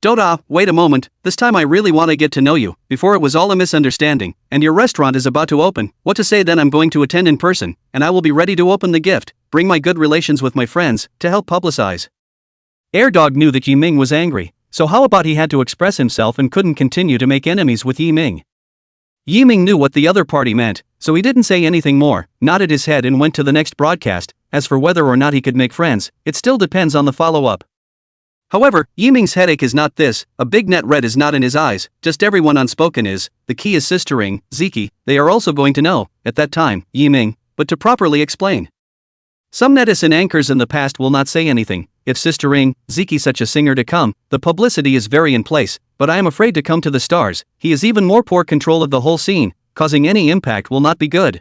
Doda, wait a moment, this time I really want to get to know you. Before it was all a misunderstanding, and your restaurant is about to open. What to say then? I'm going to attend in person, and I will be ready to open the gift, bring my good relations with my friends, to help publicize. Airdog knew that Yiming was angry, so how about he had to express himself and couldn't continue to make enemies with Yiming. Yiming knew what the other party meant, so he didn't say anything more, nodded his head and went to the next broadcast. As for whether or not he could make friends, it still depends on the follow-up. However, Yiming's headache is not this, a big net red is not in his eyes, just everyone unspoken is, the key is Sister Ing, Ziki, they are also going to know, at that time, Yiming, but to properly explain. Some netizen anchors in the past will not say anything, if Sister Ing, Ziki such a singer to come, the publicity is very in place, but I am afraid to come to the stars, he is even more poor control of the whole scene, causing any impact will not be good.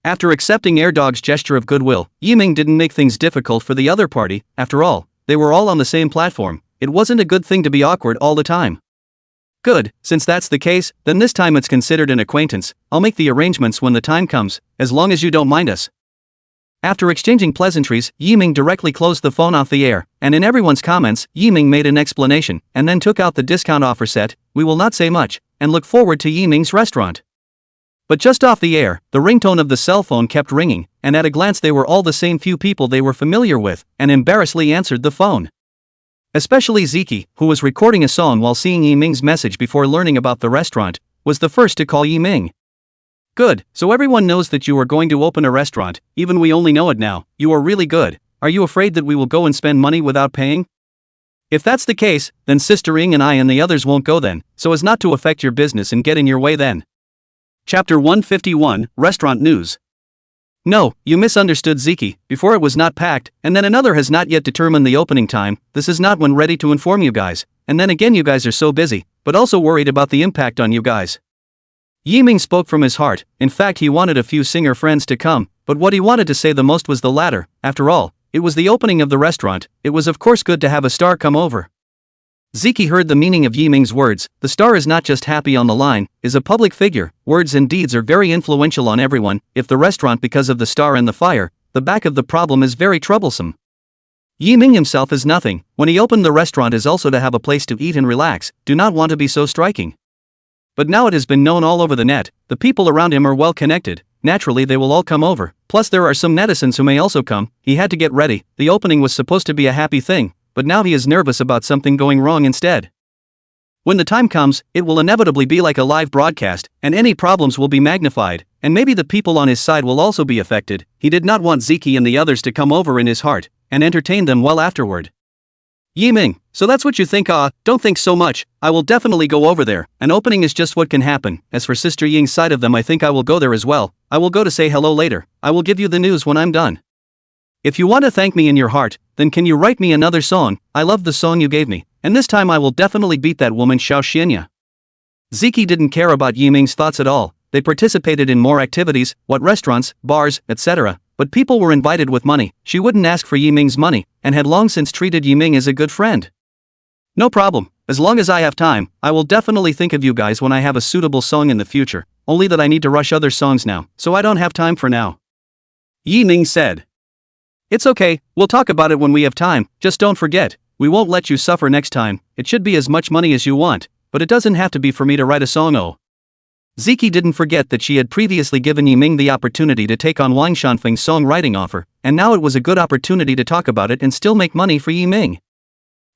After accepting Airdog's gesture of goodwill, Yiming didn't make things difficult for the other party, after all. They were all on the same platform, it wasn't a good thing to be awkward all the time. Good, since that's the case, then this time it's considered an acquaintance, I'll make the arrangements when the time comes, as long as you don't mind us. After exchanging pleasantries, Yiming directly closed the phone off the air, and in everyone's comments, Yiming made an explanation, and then took out the discount offer set, we will not say much, and look forward to Yiming's restaurant. But just off the air, the ringtone of the cell phone kept ringing, and at a glance they were all the same few people they were familiar with, and embarrassedly answered the phone. Especially Ziki, who was recording a song while seeing Yiming's message before learning about the restaurant, was the first to call Yiming. Good, so everyone knows that you are going to open a restaurant, even we only know it now, you are really good. Are you afraid that we will go and spend money without paying? If that's the case, then Sister Ing and I and the others won't go then, so as not to affect your business and get in your way then. Chapter 151, Restaurant News. No, you misunderstood Ziki, before it was not packed, and then another has not yet determined the opening time, this is not when ready to inform you guys, and then again you guys are so busy, but also worried about the impact on you guys. Yiming spoke from his heart, in fact he wanted a few singer friends to come, but what he wanted to say the most was the latter, after all, it was the opening of the restaurant, it was of course good to have a star come over. Ziki heard the meaning of Yiming's words, the star is not just happy on the line, is a public figure, words and deeds are very influential on everyone, if the restaurant because of the star and the fire, the back of the problem is very troublesome. Yiming himself is nothing, when he opened the restaurant is also to have a place to eat and relax, do not want to be so striking. But now it has been known all over the net, the people around him are well connected, naturally they will all come over, plus there are some netizens who may also come, he had to get ready, the opening was supposed to be a happy thing, but now he is nervous about something going wrong instead. When the time comes, it will inevitably be like a live broadcast, and any problems will be magnified, and maybe the people on his side will also be affected. He did not want Ziki and the others to come over in his heart, and entertain them well afterward. Yiming, so that's what you think? Don't think so much, I will definitely go over there, an opening is just what can happen. As for Sister Ying's side of them, I think I will go there as well, I will go to say hello later, I will give you the news when I'm done. If you want to thank me in your heart, then can you write me another song? I love the song you gave me, and this time I will definitely beat that woman Xiao Xianya. Ziki didn't care about Yiming's thoughts at all. They participated in more activities, what restaurants, bars, etc., but people were invited with money. She wouldn't ask for Yiming's money, and had long since treated Yiming as a good friend. No problem, as long as I have time, I will definitely think of you guys when I have a suitable song in the future, only that I need to rush other songs now, so I don't have time for now. Yiming said. It's okay, we'll talk about it when we have time, just don't forget, we won't let you suffer next time. It should be as much money as you want, but it doesn't have to be for me to write a song. Oh. Ziki didn't forget that she had previously given Yiming the opportunity to take on Wang Shanfeng's songwriting offer, and now it was a good opportunity to talk about it and still make money for Yiming.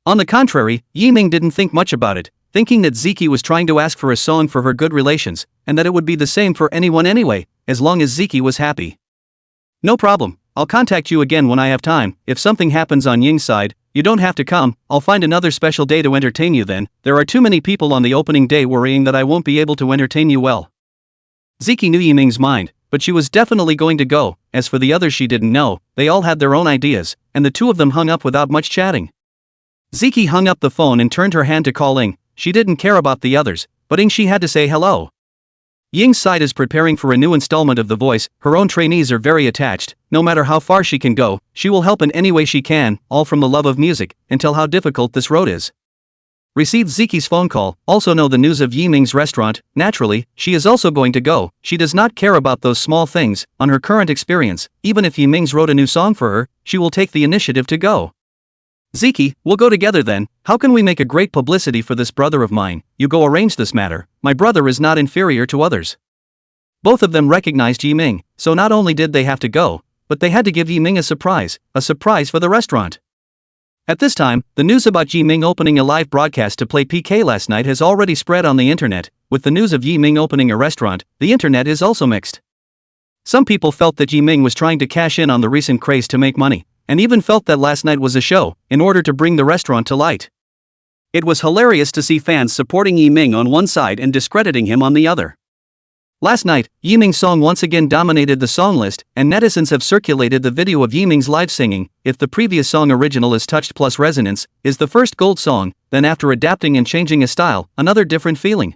On the contrary, Yiming didn't think much about it, thinking that Ziki was trying to ask for a song for her good relations, and that it would be the same for anyone anyway, as long as Ziki was happy. No problem, I'll contact you again when I have time. If something happens on Ying's side, you don't have to come, I'll find another special day to entertain you then. There are too many people on the opening day worrying that I won't be able to entertain you well. Ziki knew Yiming's mind, but she was definitely going to go. As for the others, she didn't know, they all had their own ideas, and the two of them hung up without much chatting. Ziki hung up the phone and turned her hand to call Ying. She didn't care about the others, but Ying she had to say hello. Ying's side is preparing for a new installment of The Voice. Her own trainees are very attached. No matter how far she can go, she will help in any way she can, all from the love of music, and tell how difficult this road is. Received Ziki's phone call, also know the news of Yiming's restaurant. Naturally, she is also going to go. She does not care about those small things. On her current experience, even if Yiming's wrote a new song for her, she will take the initiative to go. Ziki, we'll go together then. How can we make a great publicity for this brother of mine? You go arrange this matter. My brother is not inferior to others. Both of them recognized Yiming, so not only did they have to go, but they had to give Yiming a surprise for the restaurant. At this time, the news about Yiming opening a live broadcast to play PK last night has already spread on the internet. With the news of Yiming opening a restaurant, the internet is also mixed. Some people felt that Yiming was trying to cash in on the recent craze to make money, and even felt that last night was a show, in order to bring the restaurant to light. It was hilarious to see fans supporting Yiming on one side and discrediting him on the other. Last night, Yiming's song once again dominated the song list, and netizens have circulated the video of Yiming's live singing. If the previous song Original is Touched plus Resonance is the first gold song, then after adapting and changing a style, another different feeling.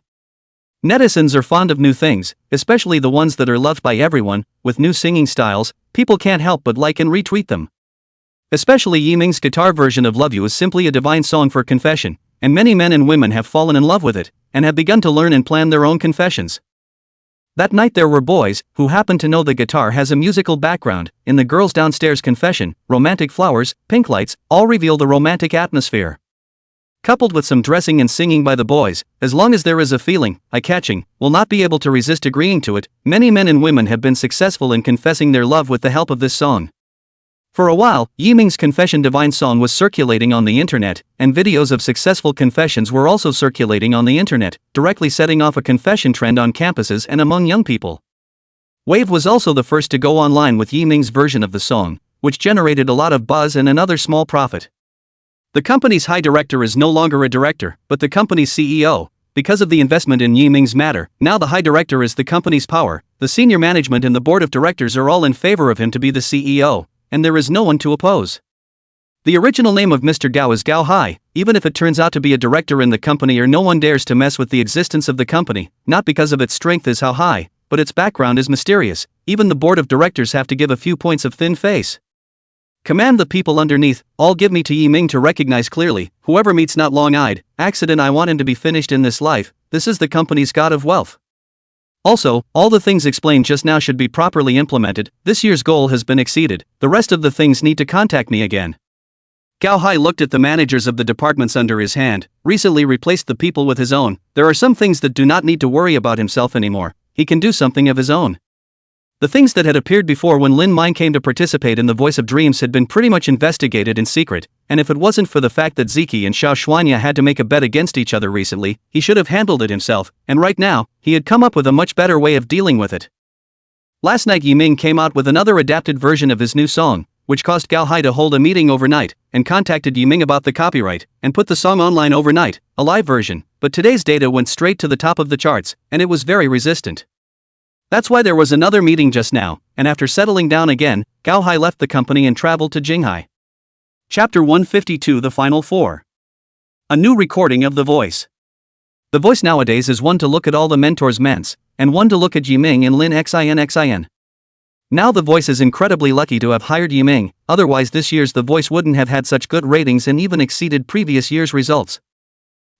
Netizens are fond of new things, especially the ones that are loved by everyone. With new singing styles, people can't help but like and retweet them. Especially Yiming's guitar version of Love You is simply a divine song for confession, and many men and women have fallen in love with it, and have begun to learn and plan their own confessions. That night there were boys, who happened to know the guitar has a musical background. In the girls downstairs confession, romantic flowers, pink lights, all reveal the romantic atmosphere. Coupled with some dressing and singing by the boys, as long as there is a feeling, eye-catching, will not be able to resist agreeing to it. Many men and women have been successful in confessing their love with the help of this song. For a while, Yiming's Confession Divine song was circulating on the internet, and videos of successful confessions were also circulating on the internet, directly setting off a confession trend on campuses and among young people. Wave was also the first to go online with Yiming's version of the song, which generated a lot of buzz and another small profit. The company's high director is no longer a director, but the company's CEO. Because of the investment in Yiming's matter, now the high director is the company's power. The senior management and the board of directors are all in favor of him to be the CEO. And there is no one to oppose. The original name of Mr. Gao is Gao Hai. Even if it turns out to be a director in the company, or no one dares to mess with the existence of the company, not because of its strength is how high, but its background is mysterious. Even the board of directors have to give a few points of thin face. Command the people underneath, all give me to Yiming to recognize clearly, whoever meets not long-eyed, accident I want him to be finished in this life, this is the company's god of wealth. Also, all the things explained just now should be properly implemented. This year's goal has been exceeded, the rest of the things need to contact me again. Gao Hai looked at the managers of the departments under his hand, recently replaced the people with his own. There are some things that do not need to worry about himself anymore, he can do something of his own. The things that had appeared before when Lin Mine came to participate in the Voice of Dreams had been pretty much investigated in secret, and if it wasn't for the fact that Ziki and Xiao Xuanya had to make a bet against each other recently, he should have handled it himself, and right now, he had come up with a much better way of dealing with it. Last night Yiming came out with another adapted version of his new song, which caused Gao Hai to hold a meeting overnight, and contacted Yiming about the copyright, and put the song online overnight, a live version, but today's data went straight to the top of the charts, and it was very resistant. That's why there was another meeting just now, and after settling down again, Gao Hai left the company and traveled to Jinghai. Chapter 152, The Final Four. A new recording of The Voice. The Voice nowadays is one to look at all the mentors ments, and one to look at Yiming and Lin Xin. Now The Voice is incredibly lucky to have hired Yiming, otherwise this year's The Voice wouldn't have had such good ratings and even exceeded previous year's results.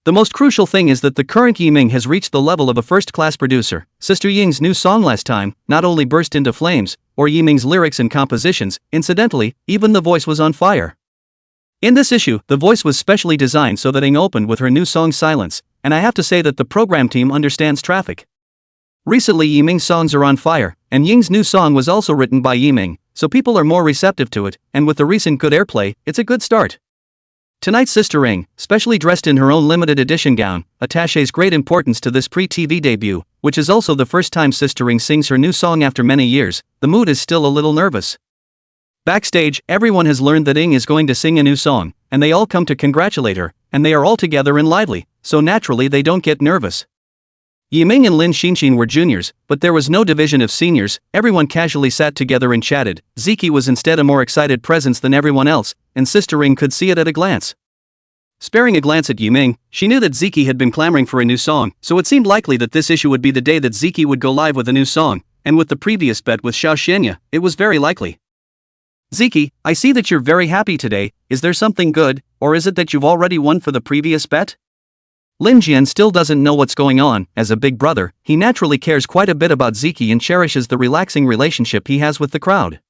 The most crucial thing is that the current Yiming has reached the level of a first-class producer. Sister Ying's new song Last Time not only burst into flames, or Yiming's lyrics and compositions, incidentally, even The Voice was on fire. In this issue, The Voice was specially designed so that Ying opened with her new song Silence, and I have to say that the program team understands traffic. Recently Yiming's songs are on fire, and Ying's new song was also written by Yiming, so people are more receptive to it, and with the recent good airplay, it's a good start. Tonight's Sister Ying, specially dressed in her own limited edition gown, attaches great importance to this pre-TV debut, which is also the first time Sister Ying sings her new song after many years. The mood is still a little nervous. Backstage, everyone has learned that Ying is going to sing a new song, and they all come to congratulate her, and they are all together and lively, so naturally they don't get nervous. Yiming and Lin Xin were juniors, but there was no division of seniors. Everyone casually sat together and chatted. Ziki was instead a more excited presence than everyone else, and Sister Ying could see it at a glance. Sparing a glance at Yiming, she knew that Ziki had been clamoring for a new song, so it seemed likely that this issue would be the day that Ziki would go live with a new song, and with the previous bet with Xiao Xianya, it was very likely. Ziki, I see that you're very happy today. Is there something good, or is it that you've already won for the previous bet? Lin Jian still doesn't know what's going on. As a big brother, he naturally cares quite a bit about Ziki and cherishes the relaxing relationship he has with the crowd.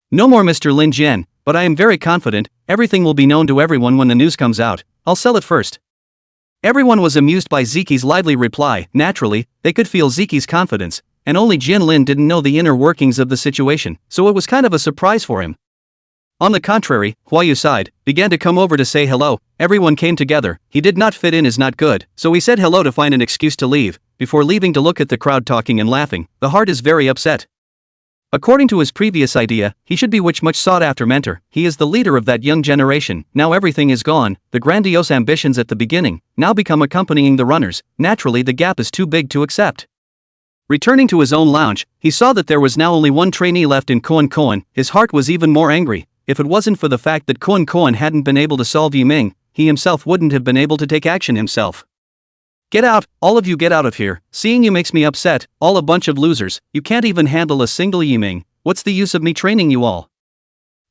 No more Mr. Lin Jian, but I am very confident, everything will be known to everyone when the news comes out. I'll sell it first. Everyone was amused by Ziki's lively reply. Naturally, they could feel Ziki's confidence, and only Jian Lin didn't know the inner workings of the situation, so it was kind of a surprise for him. On the contrary, Huayu sighed, began to come over to say hello. Everyone came together. He did not fit in is not good, so he said hello to find an excuse to leave. Before leaving to look at the crowd talking and laughing, the heart is very upset. According to his previous idea, he should be which much sought after mentor. He is the leader of that young generation. Now everything is gone. The grandiose ambitions at the beginning now become accompanying the runners. Naturally the gap is too big to accept. Returning to his own lounge, he saw that there was now only one trainee left in Koan. His heart was even more angry. If it wasn't for the fact that Koan hadn't been able to solve Yiming, he himself wouldn't have been able to take action himself. Get out, all of you get out of here. Seeing you makes me upset, all a bunch of losers. You can't even handle a single Yiming. What's the use of me training you all?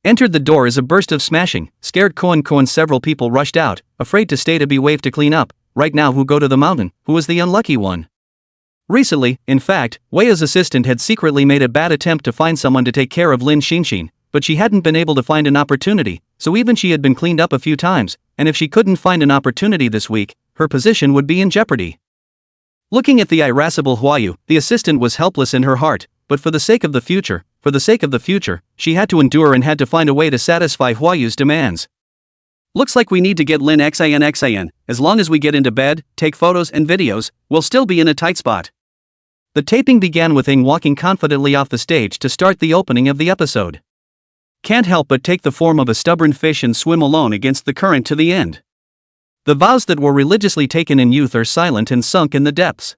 Entered the door is a burst of smashing. Scared Koan several people rushed out, afraid to stay to be waved to clean up. Right now who go to the mountain, who was the unlucky one? Recently, in fact, Wei's assistant had secretly made a bad attempt to find someone to take care of Lin Xin, but she hadn't been able to find an opportunity, so even she had been cleaned up a few times, and if she couldn't find an opportunity this week, her position would be in jeopardy. Looking at the irascible Huayu, the assistant was helpless in her heart, but for the sake of the future, she had to endure and had to find a way to satisfy Huayu's demands. Looks like we need to get Lin Xin. As long as we get into bed, take photos and videos, we'll still be in a tight spot. The taping began with Ying walking confidently off the stage to start the opening of the episode. Can't help but take the form of a stubborn fish and swim alone against the current to the end. The vows that were religiously taken in youth are silent and sunk in the depths.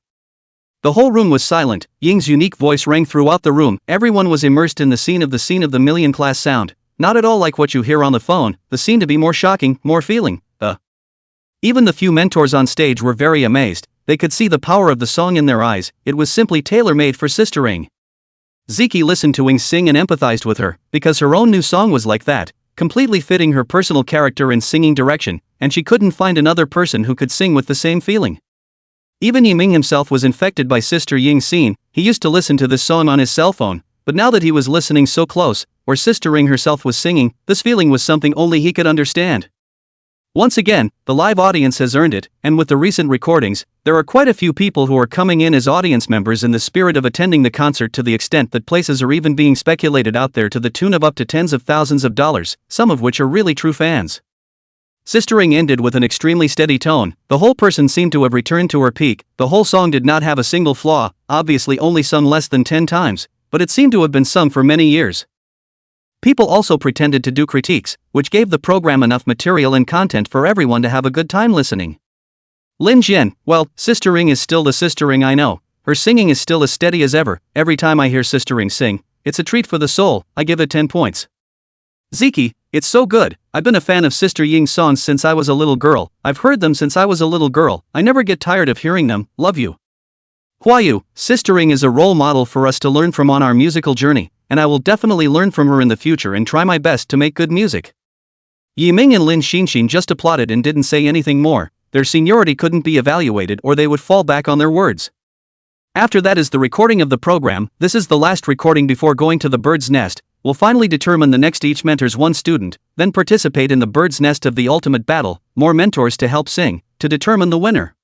The whole room was silent. Ying's unique voice rang throughout the room. Everyone was immersed in the scene of the million-class sound. Not at all like what you hear on the phone, the scene to be more shocking, more feeling. Even the few mentors on stage were very amazed. They could see the power of the song in their eyes. It was simply tailor-made for Sister Ying. Ziki listened to Ying sing and empathized with her, because her own new song was like that, completely fitting her personal character and singing direction, and she couldn't find another person who could sing with the same feeling. Even Yiming himself was infected by Sister Ying's scene. He used to listen to this song on his cell phone, but now that he was listening so close, where Sister Ying herself was singing, this feeling was something only he could understand. Once again, the live audience has earned it, and with the recent recordings, there are quite a few people who are coming in as audience members in the spirit of attending the concert, to the extent that places are even being speculated out there to the tune of up to tens of thousands of dollars, some of which are really true fans. Sister Ying ended with an extremely steady tone. The whole person seemed to have returned to her peak. The whole song did not have a single flaw, obviously only sung less than 10 times, but it seemed to have been sung for many years. People also pretended to do critiques, which gave the program enough material and content for everyone to have a good time listening. Lin Jian, well, Sister Ying is still the Sister Ying I know. Her singing is still as steady as ever. Every time I hear Sister Ying sing, it's a treat for the soul. I give it 10 points. Ziki, It's so good. I've been a fan of Sister Ying's songs since I was a little girl. I've heard them since I was a little girl. I never get tired of hearing them. Love you. Huayu, Sister Ying is a role model for us to learn from on our musical journey, and I will definitely learn from her in the future and try my best to make good music. Yiming and Lin Xinxin just applauded and didn't say anything more. Their seniority couldn't be evaluated or they would fall back on their words. After that is the recording of the program. This is the last recording before going to the bird's nest. We'll finally determine the next. Each mentors one student, then participate in the bird's nest of the ultimate battle, more mentors to help sing, to determine the winner.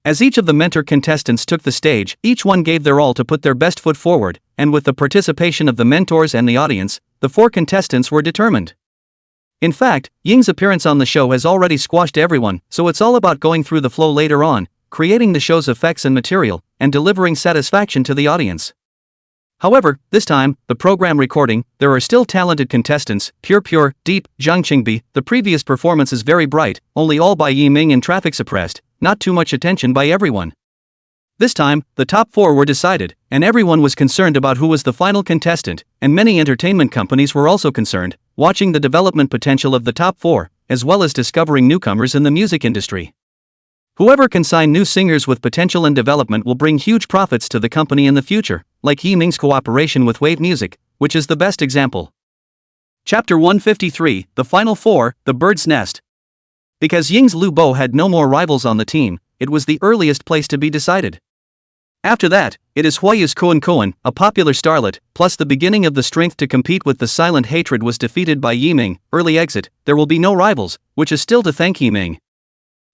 As each of the mentor contestants took the stage, each one gave their all to put their best foot forward, and with the participation of the mentors and the audience, the 4 contestants were determined. In fact, Ying's appearance on the show has already squashed everyone, so it's all about going through the flow later on, creating the show's effects and material, and delivering satisfaction to the audience. However, this time, the program recording, there are still talented contestants, Pure, Deep, Zhang Qingbi. The previous performance is very bright, only all by Yiming and traffic suppressed, not too much attention by everyone. This time, the top 4 were decided, and everyone was concerned about who was the final contestant, and many entertainment companies were also concerned, watching the development potential of the top 4, as well as discovering newcomers in the music industry. Whoever can sign new singers with potential and development will bring huge profits to the company in the future, like Yiming's cooperation with Wave Music, which is the best example. Chapter 153, The Final 4, The Bird's Nest. Because Ying's Lu Bo had no more rivals on the team, it was the earliest place to be decided. After that, it is Huayu's Koen, a popular starlet, plus the beginning of the strength to compete with the silent hatred was defeated by Yiming. Early exit, there will be no rivals, which is still to thank Yiming.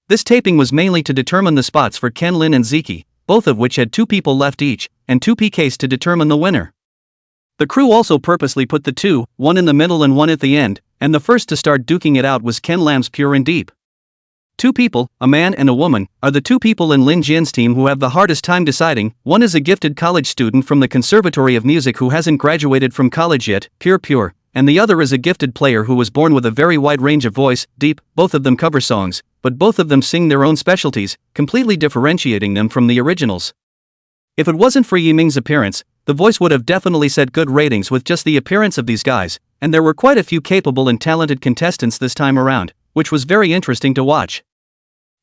This taping was mainly to determine the spots for Ken Lin and Ziki, both of which had 2 people left each, and 2 PKs to determine the winner. The crew also purposely put the 2, one in the middle and one at the end, and the first to start duking it out was Ken Lam's Pure and Deep. 2 people, a man and a woman, are the 2 people in Lin Jian's team who have the hardest time deciding. One is a gifted college student from the Conservatory of Music who hasn't graduated from college yet, Pure, and the other is a gifted player who was born with a very wide range of voice, Deep. Both of them cover songs, but both of them sing their own specialties, completely differentiating them from the originals. If it wasn't for Yiming's appearance, The Voice would have definitely set good ratings with just the appearance of these guys, and there were quite a few capable and talented contestants this time around, which was very interesting to watch.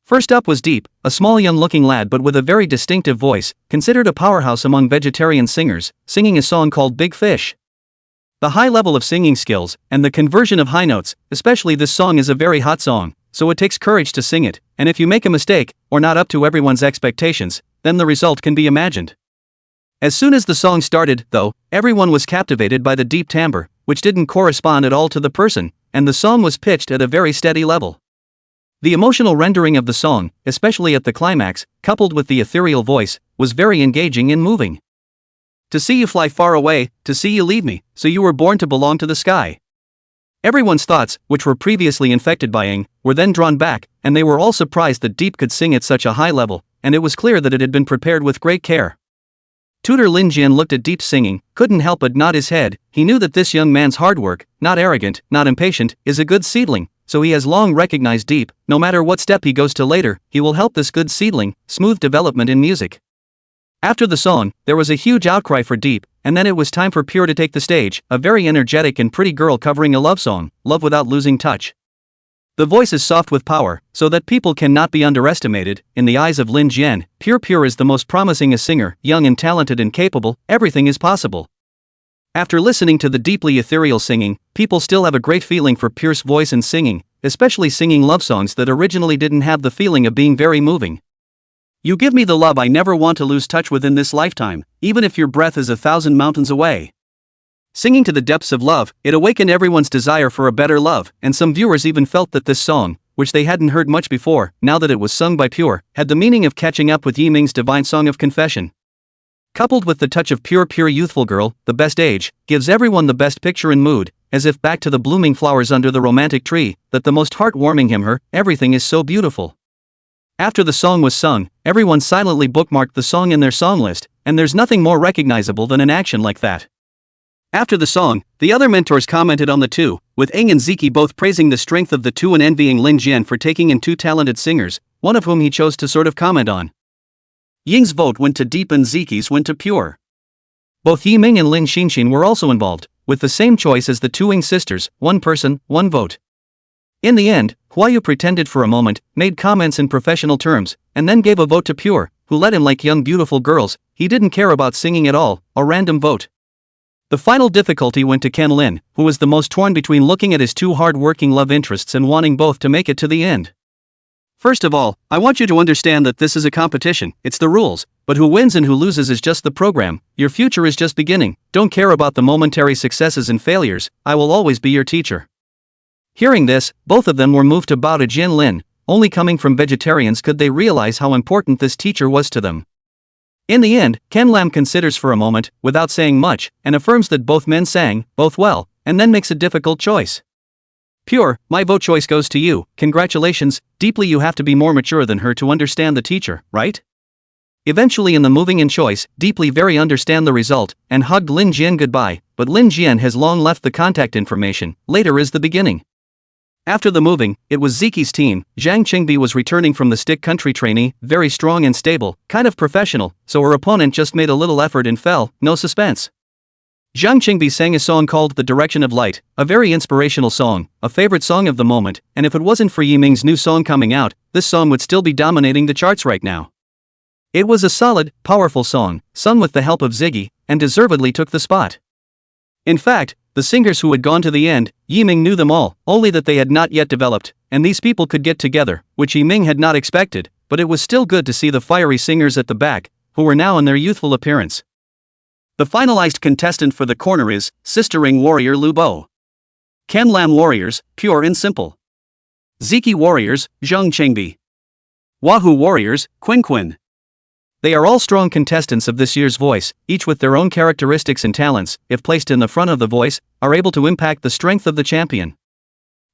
First up was Deep, a small young-looking lad but with a very distinctive voice, considered a powerhouse among vegetarian singers, singing a song called Big Fish. The high level of singing skills, and the conversion of high notes, especially this song is a very hot song, so it takes courage to sing it, and if you make a mistake, or not up to everyone's expectations, then the result can be imagined. As soon as the song started, though, everyone was captivated by the deep timbre, which didn't correspond at all to the person, and the song was pitched at a very steady level. The emotional rendering of the song, especially at the climax, coupled with the ethereal voice, was very engaging and moving. To see you fly far away, to see you leave me, so you were born to belong to the sky. Everyone's thoughts, which were previously infected by Ing, were then drawn back, and they were all surprised that Deep could sing at such a high level, and it was clear that it had been prepared with great care. Tutor Lin Jian looked at Deep's singing, couldn't help but nod his head. He knew that this young man's hard work, not arrogant, not impatient, is a good seedling, so he has long recognized Deep. No matter what step he goes to later, he will help this good seedling, smooth development in music. After the song, there was a huge outcry for Deep, and then it was time for Pure to take the stage, a very energetic and pretty girl covering a love song, Love Without Losing Touch. The voice is soft with power, so that people cannot be underestimated. In the eyes of Lin Jian, Pure is the most promising a singer, young and talented and capable, everything is possible. After listening to the deeply ethereal singing, people still have a great feeling for Pure's voice and singing, especially singing love songs that originally didn't have the feeling of being very moving. You give me the love I never want to lose touch with in this lifetime, even if your breath is 1,000 mountains away. Singing to the depths of love, it awakened everyone's desire for a better love, and some viewers even felt that this song, which they hadn't heard much before, now that it was sung by Pure, had the meaning of catching up with Yiming's divine song of confession. Coupled with the touch of Pure youthful girl, the best age, gives everyone the best picture and mood, as if back to the blooming flowers under the romantic tree, that the most heartwarming hymn everything is so beautiful. After the song was sung, everyone silently bookmarked the song in their song list, and there's nothing more recognizable than an action like that. After the song, the other mentors commented on the two, with Ing and Ziki both praising the strength of the two and envying Lin Jian for taking in 2 talented singers, one of whom he chose to sort of comment on. Ying's vote went to Deep and Ziki's went to Pure. Both Yiming and Lin Xinxin were also involved, with the same choice as the two Ing sisters, one person, one vote. In the end, Huayu pretended for a moment, made comments in professional terms, and then gave a vote to Pure, who let him like young beautiful girls. He didn't care about singing at all, a random vote. The final difficulty went to Ken Lin, who was the most torn between looking at his two hard-working love interests and wanting both to make it to the end. First of all, I want you to understand that this is a competition, it's the rules, but who wins and who loses is just the program. Your future is just beginning. Don't care about the momentary successes and failures. I will always be your teacher. Hearing this, both of them were moved to bow to Jin Lin. Only coming from vegetarians could they realize how important this teacher was to them. In the end, Ken Lam considers for a moment, without saying much, and affirms that both men sang, both well, and then makes a difficult choice. Pure, my vote choice goes to you. Congratulations. Deeply you have to be more mature than her to understand the teacher, right? Eventually in the moving in choice, Deeply very understand the result, and hugged Lin Jian goodbye, but Lin Jian has long left the contact information. Later is the beginning. After the moving, it was Ziki's team. Zhang Qingbi was returning from the stick country trainee, very strong and stable, kind of professional, so her opponent just made a little effort and fell, no suspense. Zhang Qingbi sang a song called The Direction of Light, a very inspirational song, a favorite song of the moment, and if it wasn't for Yiming's new song coming out, this song would still be dominating the charts right now. It was a solid, powerful song, sung with the help of Ziggy, and deservedly took the spot. In fact, the singers who had gone to the end, Yiming knew them all, only that they had not yet developed, and these people could get together, which Yiming had not expected, but it was still good to see the fiery singers at the back, who were now in their youthful appearance. The finalized contestant for the corner is Sister Ring Warrior Lu Bo. Ken Lam Warriors, Pure and Simple. Ziki Warriors, Zhang Qingbi. Wahoo Warriors, Quin Quin. They are all strong contestants of this year's Voice, each with their own characteristics and talents, if placed in the front of the Voice, are able to impact the strength of the champion.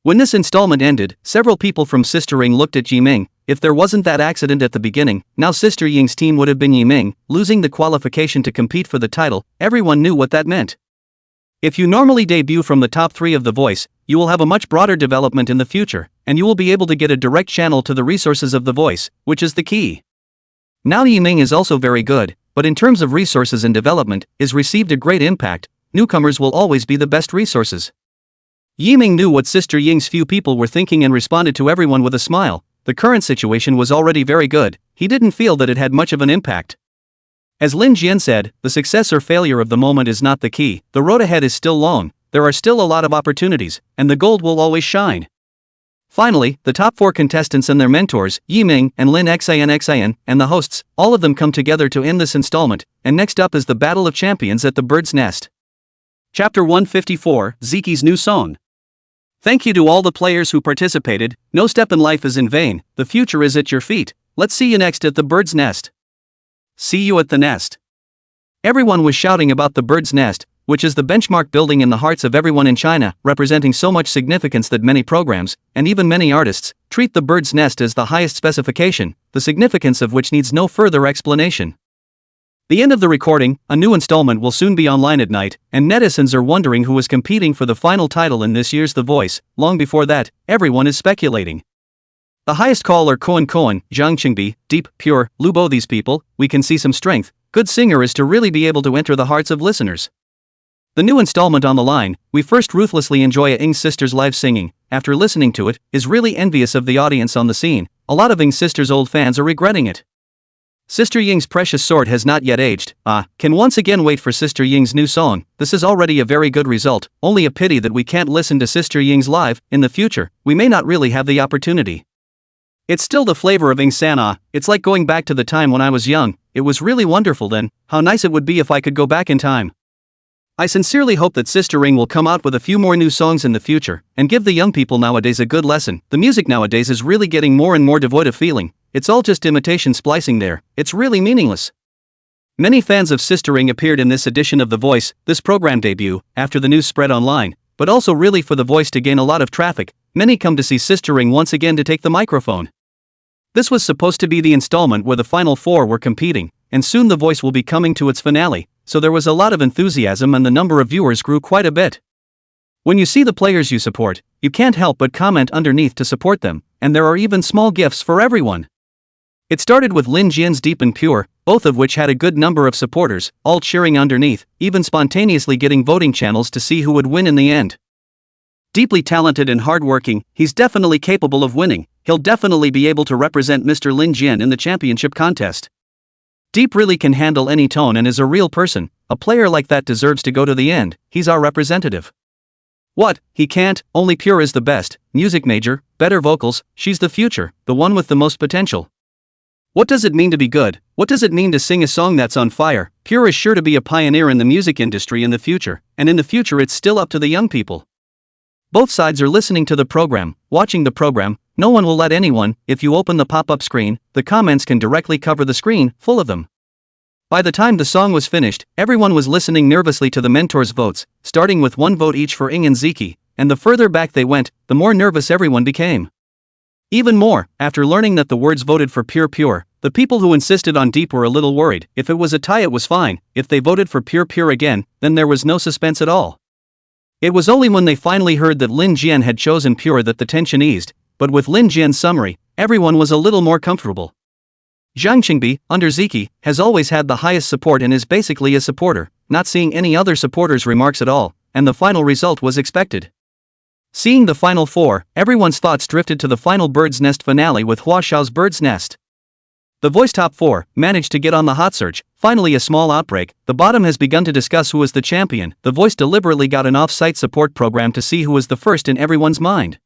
When this installment ended, several people from Sister Ring looked at Yiming. If there wasn't that accident at the beginning, now Sister Ying's team would have been Yiming, losing the qualification to compete for the title. Everyone knew what that meant. If you normally debut from the top 3 of the Voice, you will have a much broader development in the future, and you will be able to get a direct channel to the resources of the Voice, which is the key. Now Yiming is also very good, but in terms of resources and development, is received a great impact. Newcomers will always be the best resources. Yiming knew what Sister Ying's few people were thinking and responded to everyone with a smile. The current situation was already very good. He didn't feel that it had much of an impact. As Lin Jian said, the success or failure of the moment is not the key. The road ahead is still long, there are still a lot of opportunities, and the gold will always shine. Finally, the top 4 contestants and their mentors, Yiming and Lin Xin, and the hosts, all of them come together to end this installment, and next up is the Battle of Champions at the Bird's Nest. Chapter 154, Ziki's New Song. Thank you to all the players who participated. No step in life is in vain, the future is at your feet. Let's see you next at the Bird's Nest. See you at the nest. Everyone was shouting about the Bird's Nest, which is the benchmark building in the hearts of everyone in China, representing so much significance that many programs, and even many artists, treat the Bird's Nest as the highest specification, the significance of which needs no further explanation. The end of the recording, a new installment will soon be online at night, and netizens are wondering who is competing for the final title in this year's The Voice. Long before that, everyone is speculating. The highest call are Zhang Qingbi, Deep, Pure, Lu Bo. These people, we can see some strength. Good singer is to really be able to enter the hearts of listeners. The new installment on the line, we first ruthlessly enjoy Ing's sister's live singing. After listening to it, is really envious of the audience on the scene. A lot of Ing's sister's old fans are regretting it. Sister Ying's precious sword has not yet aged. Can once again wait for Sister Ying's new song. This is already a very good result, only a pity that we can't listen to Sister Ying's live. In the future, we may not really have the opportunity. It's still the flavor of Ing San. It's like going back to the time when I was young. It was really wonderful then. How nice it would be if I could go back in time. I sincerely hope that Sister Ing will come out with a few more new songs in the future, and give the young people nowadays a good lesson. The music nowadays is really getting more and more devoid of feeling. It's all just imitation splicing there. It's really meaningless. Many fans of Sister Ing appeared in this edition of The Voice, this program debut, after the news spread online, but also really for The Voice to gain a lot of traffic. Many come to see Sister Ing once again to take the microphone. This was supposed to be the installment where the final 4 were competing, and soon The Voice will be coming to its finale, so there was a lot of enthusiasm and the number of viewers grew quite a bit. When you see the players you support, you can't help but comment underneath to support them, and there are even small gifts for everyone. It started with Lin Jian's Deep and Pure, both of which had a good number of supporters, all cheering underneath, even spontaneously getting voting channels to see who would win in the end. Deeply talented and hardworking, he's definitely capable of winning. He'll definitely be able to represent Mr. Lin Jian in the championship contest. Deep really can handle any tone and is a real person. A player like that deserves to go to the end. He's our representative. What? He can't. Only Pure is the best. Music major, better vocals. She's the future, the one with the most potential. What does it mean to be good? What does it mean to sing a song that's on fire? Pure is sure to be a pioneer in the music industry in the future, and in the future it's still up to the young people. Both sides are listening to the program, watching the program. No one will let anyone. If you open the pop-up screen, the comments can directly cover the screen, full of them. By the time the song was finished, everyone was listening nervously to the mentors' votes, starting with 1 vote each for Ing and Ziki, and the further back they went, the more nervous everyone became. Even more, after learning that the words voted for Pure, the people who insisted on Deep were a little worried. If it was a tie it was fine, if they voted for Pure again, then there was no suspense at all. It was only when they finally heard that Lin Jian had chosen Pure that the tension eased, but with Lin Jian's summary, everyone was a little more comfortable. Zhang Qingbi, under Ziki, has always had the highest support and is basically a supporter, not seeing any other supporters' remarks at all, and the final result was expected. Seeing the final 4, everyone's thoughts drifted to the final Bird's Nest finale with Hua Xiao's Bird's Nest. The voice top 4 managed to get on the hot search. Finally a small outbreak. The bottom has begun to discuss who was the champion. The voice deliberately got an off-site support program to see who was the first in everyone's mind.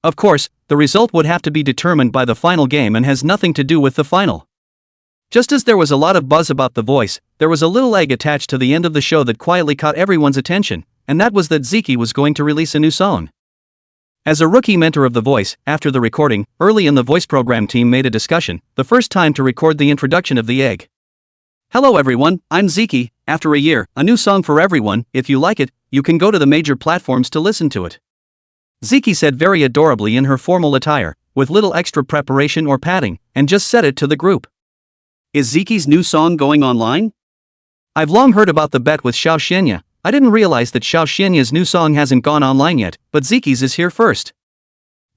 Of course, the result would have to be determined by the final game and has nothing to do with the final. Just as there was a lot of buzz about the voice, there was a little egg attached to the end of the show that quietly caught everyone's attention, and that was that Ziki was going to release a new song. As a rookie mentor of The Voice, after the recording, early in the voice program team made a discussion, the first time to record the introduction of the egg. Hello everyone, I'm Ziki. After a year, a new song for everyone. If you like it, you can go to the major platforms to listen to it. Ziki said very adorably in her formal attire, with little extra preparation or padding, and just said it to the group. Is Ziki's new song going online? I've long heard about the bet with Xiao Xianya. I didn't realize that Xiao Xianya's new song hasn't gone online yet, but Ziki's is here first.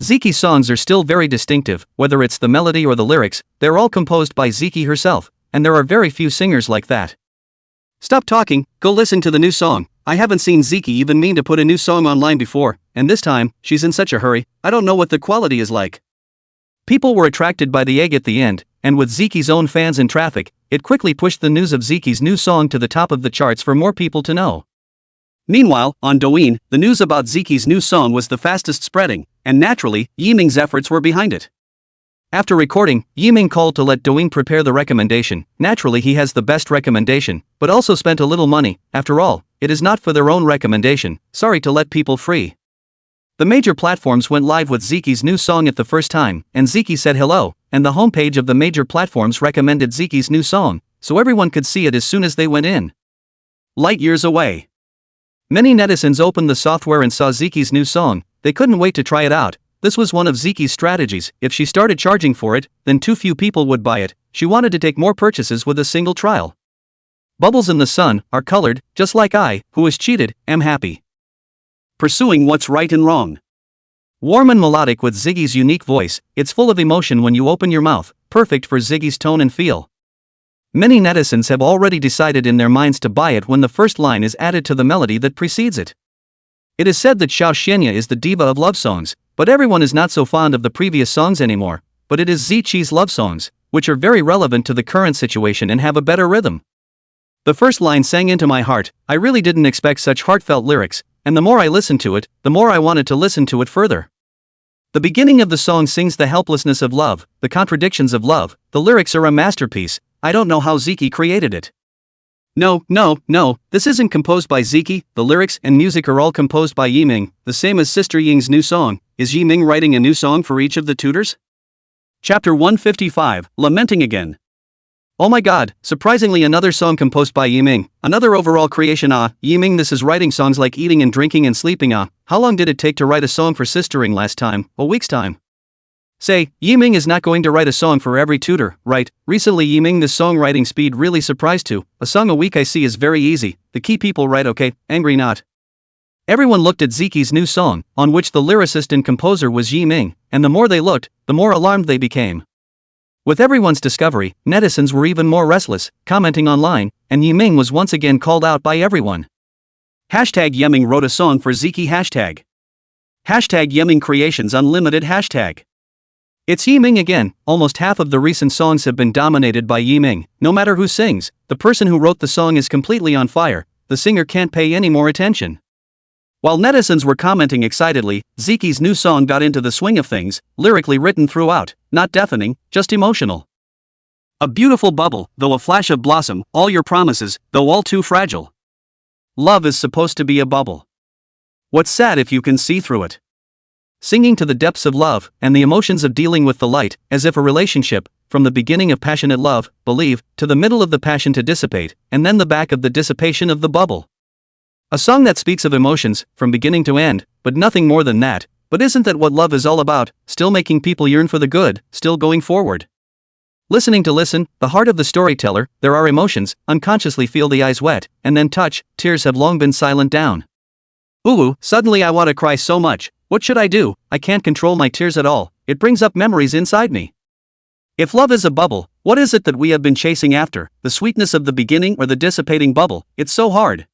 Ziki's songs are still very distinctive, whether it's the melody or the lyrics, they're all composed by Ziki herself, and there are very few singers like that. Stop talking, go listen to the new song. I haven't seen Ziki even mean to put a new song online before, and this time, she's in such a hurry, I don't know what the quality is like. People were attracted by the egg at the end, and with Ziki's own fans in traffic, it quickly pushed the news of Ziki's new song to the top of the charts for more people to know. Meanwhile, on Douyin, the news about Ziki's new song was the fastest spreading, and naturally, Yiming's efforts were behind it. After recording, Yiming called to let Douyin prepare the recommendation. Naturally he has the best recommendation, but also spent a little money. After all, it is not for their own recommendation, sorry to let people free. The major platforms went live with Ziki's new song at the first time, and Ziki said hello, and the homepage of the major platforms recommended Ziki's new song, so everyone could see it as soon as they went in. Light years away. Many netizens opened the software and saw Ziki's new song. They couldn't wait to try it out. This was one of Ziki's strategies. If she started charging for it, then too few people would buy it. She wanted to take more purchases with a single trial. Bubbles in the sun are colored, just like I, who was cheated, am happy. Pursuing what's right and wrong. Warm and melodic with Ziggy's unique voice, it's full of emotion when you open your mouth, perfect for Ziggy's tone and feel. Many netizens have already decided in their minds to buy it when the first line is added to the melody that precedes it. It is said that Xiao Xianya is the diva of love songs, but everyone is not so fond of the previous songs anymore, but it is Ziqi's love songs, which are very relevant to the current situation and have a better rhythm. The first line sang into my heart. I really didn't expect such heartfelt lyrics, and the more I listened to it, the more I wanted to listen to it further. The beginning of the song sings the helplessness of love, the contradictions of love. The lyrics are a masterpiece. I don't know how Ziqi created it. No, this isn't composed by Ziqi. The lyrics and music are all composed by Yiming, the same as Sister Ying's new song. Is Yiming writing a new song for each of the tutors? Chapter 155, Lamenting Again. Oh my god, surprisingly another song composed by Yiming, another overall creation. Yiming, this is writing songs like eating and drinking and sleeping. How long did it take to write a song for Sistering last time? A week's time. Say, Yiming is not going to write a song for every tutor, right? Recently Yiming, this songwriting speed really surprised too. A song a week I see is very easy. The key people write okay, angry not. Everyone looked at Ziqi's new song, on which the lyricist and composer was Yiming, and the more they looked, the more alarmed they became. With everyone's discovery, netizens were even more restless, commenting online, and Yiming was once again called out by everyone. Hashtag Yiming wrote a song for Ziki hashtag. Hashtag Yiming Creations Unlimited hashtag. It's Yiming again. Almost half of the recent songs have been dominated by Yiming. No matter who sings, the person who wrote the song is completely on fire. The singer can't pay any more attention. While netizens were commenting excitedly, Ziki's new song got into the swing of things, lyrically written throughout, not deafening, just emotional. A beautiful bubble, though a flash of blossom, all your promises, though all too fragile. Love is supposed to be a bubble. What's sad if you can see through it? Singing to the depths of love, and the emotions of dealing with the light, as if a relationship, from the beginning of passionate love, believe, to the middle of the passion to dissipate, and then the back of the dissipation of the bubble. A song that speaks of emotions, from beginning to end, but nothing more than that. But isn't that what love is all about? Still making people yearn for the good, still going forward. Listening to listen, the heart of the storyteller, there are emotions, unconsciously feel the eyes wet, and then touch, tears have long been silent down. Ooh, suddenly I want to cry so much, what should I do? I can't control my tears at all, it brings up memories inside me. If love is a bubble, what is it that we have been chasing after, the sweetness of the beginning or the dissipating bubble? It's so hard.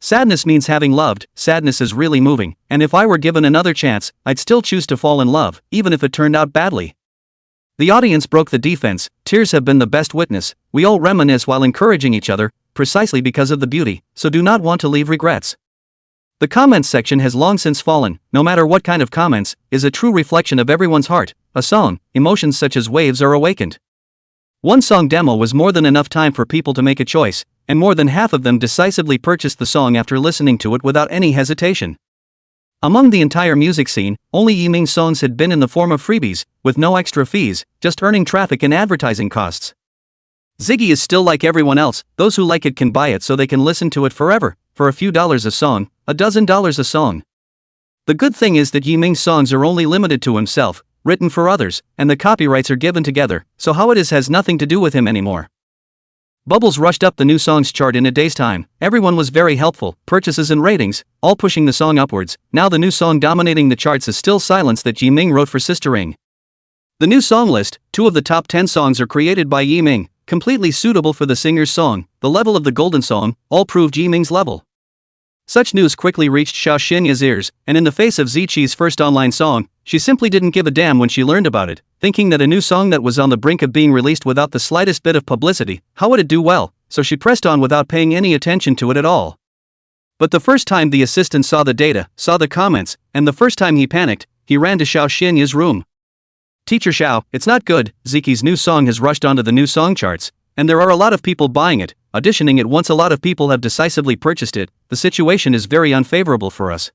Sadness means having loved, sadness is really moving, and if I were given another chance, I'd still choose to fall in love, even if it turned out badly. The audience broke the defense, tears have been the best witness, we all reminisce while encouraging each other, precisely because of the beauty, so do not want to leave regrets. The comments section has long since fallen, no matter what kind of comments, is a true reflection of everyone's heart, a song, emotions such as waves are awakened. One song demo was more than enough time for people to make a choice, and more than half of them decisively purchased the song after listening to it without any hesitation. Among the entire music scene, only Yiming's songs had been in the form of freebies, with no extra fees, just earning traffic and advertising costs. Ziggy is still like everyone else, those who like it can buy it so they can listen to it forever, for a few dollars a song, $12 a song. The good thing is that Yiming's songs are only limited to himself, written for others, and the copyrights are given together, so how it is has nothing to do with him anymore. Bubbles rushed up the new songs chart in a day's time, everyone was very helpful, purchases and ratings, all pushing the song upwards. Now the new song dominating the charts is Still Silence that Yiming wrote for Sister Ring. The new song list, 2 of the top 10 songs are created by Yiming, completely suitable for the singer's song. The level of the golden song, all proved Yiming's level. Such news quickly reached Xiao Xinya's ears, and in the face of Ziqi's first online song, she simply didn't give a damn when she learned about it, thinking that a new song that was on the brink of being released without the slightest bit of publicity, how would it do well, so she pressed on without paying any attention to it at all. But the first time the assistant saw the data, saw the comments, and the first time he panicked, he ran to Xiao Xinya's room. Teacher Xiao, it's not good, Ziqi's new song has rushed onto the new song charts, and there are a lot of people buying it, auditioning it once a lot of people have decisively purchased it, the situation is very unfavorable for us.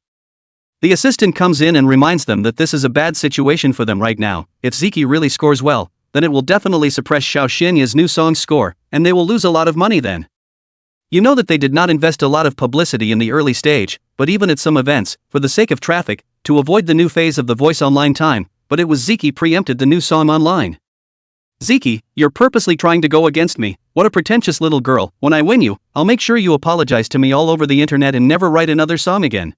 The assistant comes in and reminds them that this is a bad situation for them right now. If Ziqi really scores well, then it will definitely suppress Xiao Xinya's new song's score, and they will lose a lot of money then. You know that they did not invest a lot of publicity in the early stage, but even at some events, for the sake of traffic, to avoid the new phase of the voice online time, but it was Ziqi preempted the new song online. Ziqi, you're purposely trying to go against me, what a pretentious little girl. When I win you, I'll make sure you apologize to me all over the internet and never write another song again.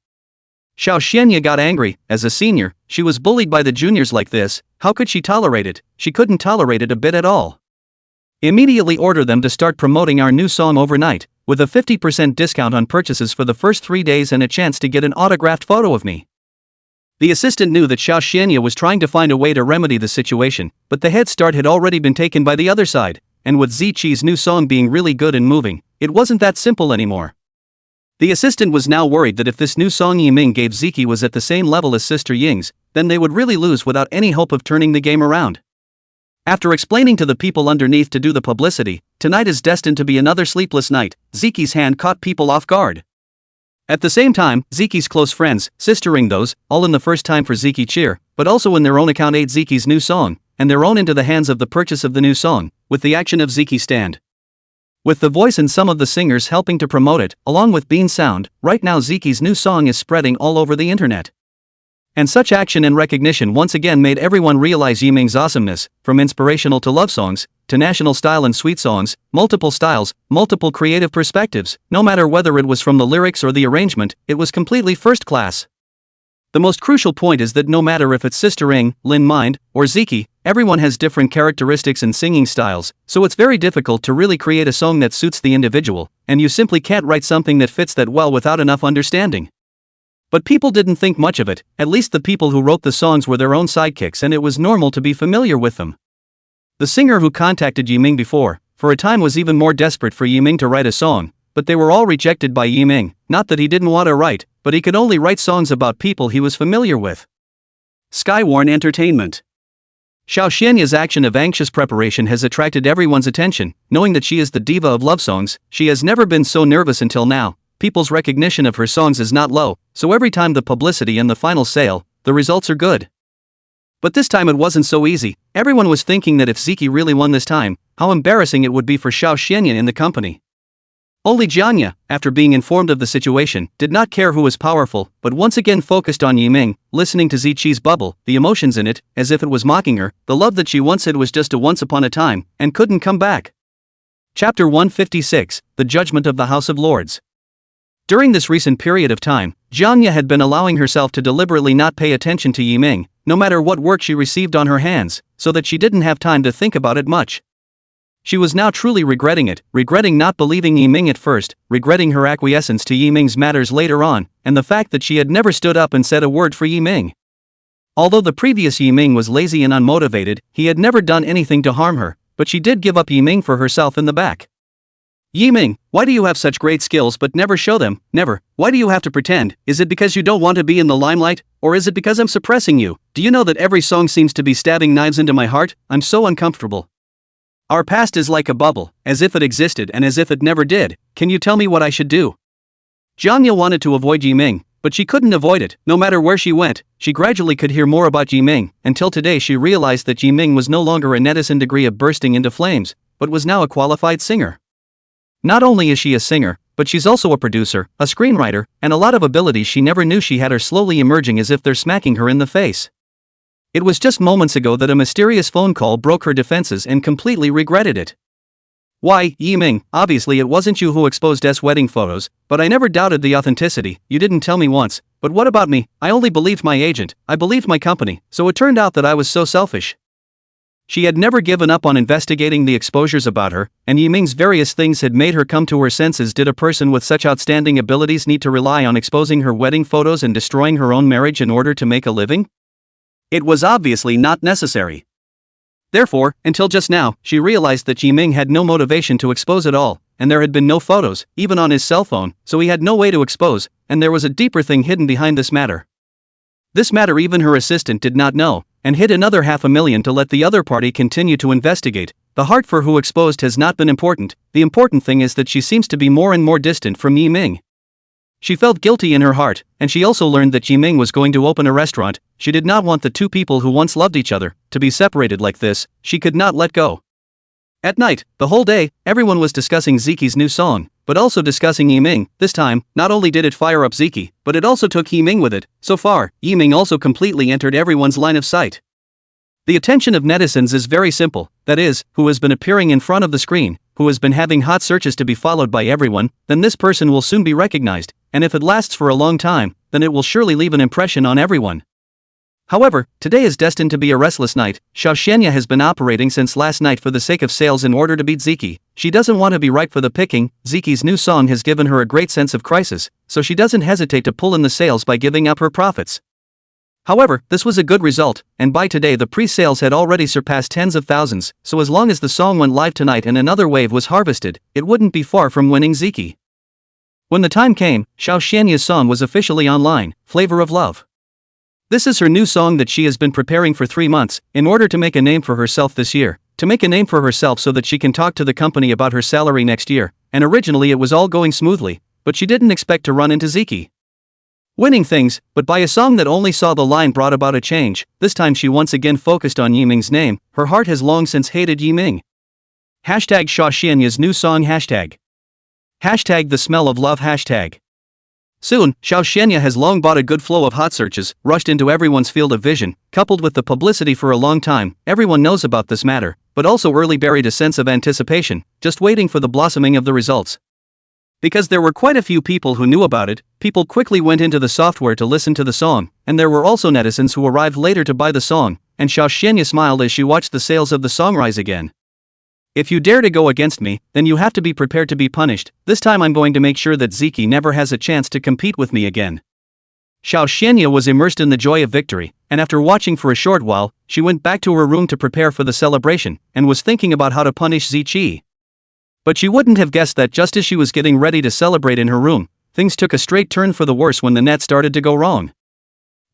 Xiao Xianya got angry. As a senior, she was bullied by the juniors like this. How could she tolerate it? She couldn't tolerate it a bit at all. Immediately order them to start promoting our new song overnight, with a 50% discount on purchases for the first 3 days and a chance to get an autographed photo of me. The assistant knew that Xiao Xianya was trying to find a way to remedy the situation, but the head start had already been taken by the other side, and with Ziqi's new song being really good and moving, it wasn't that simple anymore. The assistant was now worried that if this new song Yiming gave Ziqi was at the same level as Sister Ying's, then they would really lose without any hope of turning the game around. After explaining to the people underneath to do the publicity, tonight is destined to be another sleepless night, Ziqi's hand caught people off guard. At the same time, Ziqi's close friends, Sister Ring those, all in the first time for Ziqi cheer, but also in their own account ate Ziqi's new song, and their own into the hands of the purchase of the new song, with the action of Ziqi stand. With the voice and some of the singers helping to promote it, along with Bean Sound, right now Ziqi's new song is spreading all over the internet. And such action and recognition once again made everyone realize Yiming's awesomeness, from inspirational to love songs, to national style and sweet songs, multiple styles, multiple creative perspectives, no matter whether it was from the lyrics or the arrangement, it was completely first class. The most crucial point is that no matter if it's Sister Ring, Lin Mind, or Ziqi, everyone has different characteristics and singing styles, so it's very difficult to really create a song that suits the individual, and you simply can't write something that fits that well without enough understanding. But people didn't think much of it, at least the people who wrote the songs were their own sidekicks and it was normal to be familiar with them. The singer who contacted Yiming before, for a time, was even more desperate for Yiming to write a song, but they were all rejected by Yiming, not that he didn't want to write, but he could only write songs about people he was familiar with. Skywarn Entertainment. Xiao Xianya's action of anxious preparation has attracted everyone's attention, knowing that she is the diva of love songs. She has never been so nervous until now. People's recognition of her songs is not low, so every time the publicity and the final sale, the results are good. But this time it wasn't so easy. Everyone was thinking that if Ziki really won this time, how embarrassing it would be for Xiao Xianya in the company. Only Jianya, after being informed of the situation, did not care who was powerful, but once again focused on Yiming, listening to Ziqi's bubble, the emotions in it, as if it was mocking her, the love that she once had was just a once upon a time, and couldn't come back. Chapter 156, The Judgment of the House of Lords. During this recent period of time, Jianya had been allowing herself to deliberately not pay attention to Yiming, no matter what work she received on her hands, so that she didn't have time to think about it much. She was now truly regretting it, regretting not believing Yiming at first, regretting her acquiescence to Yiming's matters later on, and the fact that she had never stood up and said a word for Yiming. Although the previous Yiming was lazy and unmotivated, he had never done anything to harm her, but she did give up Yiming for herself in the back. Yiming, why do you have such great skills but never show them? Never. Why do you have to pretend? Is it because you don't want to be in the limelight? Or is it because I'm suppressing you? Do you know that every song seems to be stabbing knives into my heart? I'm so uncomfortable. Our past is like a bubble, as if it existed and as if it never did. Can you tell me what I should do? Jianya wanted to avoid Yiming, but she couldn't avoid it. No matter where she went, she gradually could hear more about Yiming, until today she realized that Yiming was no longer a netizen degree of bursting into flames, but was now a qualified singer. Not only is she a singer, but she's also a producer, a screenwriter, and a lot of abilities she never knew she had are slowly emerging as if they're smacking her in the face. It was just moments ago that a mysterious phone call broke her defenses and completely regretted it. Why, Yiming, obviously it wasn't you who exposed S wedding photos, but I never doubted the authenticity. You didn't tell me once. But what about me? I only believed my agent, I believed my company, so it turned out that I was so selfish. She had never given up on investigating the exposures about her, and Yiming's various things had made her come to her senses. Did a person with such outstanding abilities need to rely on exposing her wedding photos and destroying her own marriage in order to make a living? It was obviously not necessary. Therefore, until just now, she realized that Yiming had no motivation to expose at all, and there had been no photos, even on his cell phone, so he had no way to expose, and there was a deeper thing hidden behind this matter. This matter even her assistant did not know, and hid another $500,000 to let the other party continue to investigate. The heart for who exposed has not been important. The important thing is that she seems to be more and more distant from Yiming. She felt guilty in her heart, and she also learned that Yiming was going to open a restaurant. She did not want the two people who once loved each other to be separated like this. She could not let go. At night, the whole day, everyone was discussing Ziki's new song, but also discussing Yiming. This time, not only did it fire up Ziki, but it also took Yiming with it. So far, Yiming also completely entered everyone's line of sight. The attention of netizens is very simple, that is, who has been appearing in front of the screen, who has been having hot searches to be followed by everyone, then this person will soon be recognized, and if it lasts for a long time, then it will surely leave an impression on everyone. However, today is destined to be a restless night. Xiao Xianya has been operating since last night for the sake of sales in order to beat Ziki. She doesn't want to be ripe for the picking. Ziki's new song has given her a great sense of crisis, so she doesn't hesitate to pull in the sales by giving up her profits. However, this was a good result, and by today the pre-sales had already surpassed tens of thousands, so as long as the song went live tonight and another wave was harvested, it wouldn't be far from winning Ziki. When the time came, Xiao Xianya's song was officially online, Flavor of Love. This is her new song that she has been preparing for 3 months, in order to make a name for herself this year, to make a name for herself so that she can talk to the company about her salary next year, and originally it was all going smoothly, but she didn't expect to run into Ziki. Winning things, but by a song that only saw the line brought about a change. This time she once again focused on Yiming's name. Her heart has long since hated Yiming. Hashtag Xiao Xianya's new song hashtag. Hashtag the smell of love hashtag. Soon, Xiao Xianya has long bought a good flow of hot searches, rushed into everyone's field of vision, coupled with the publicity for a long time. Everyone knows about this matter, but also early buried a sense of anticipation, just waiting for the blossoming of the results. Because there were quite a few people who knew about it, people quickly went into the software to listen to the song, and there were also netizens who arrived later to buy the song, and Xiao Xianya smiled as she watched the sales of the song rise again. If you dare to go against me, then you have to be prepared to be punished. This time I'm going to make sure that Ziki never has a chance to compete with me again. Xiao Xianya was immersed in the joy of victory, and after watching for a short while, she went back to her room to prepare for the celebration, and was thinking about how to punish Ziqi. But she wouldn't have guessed that just as she was getting ready to celebrate in her room, things took a straight turn for the worse when the net started to go wrong.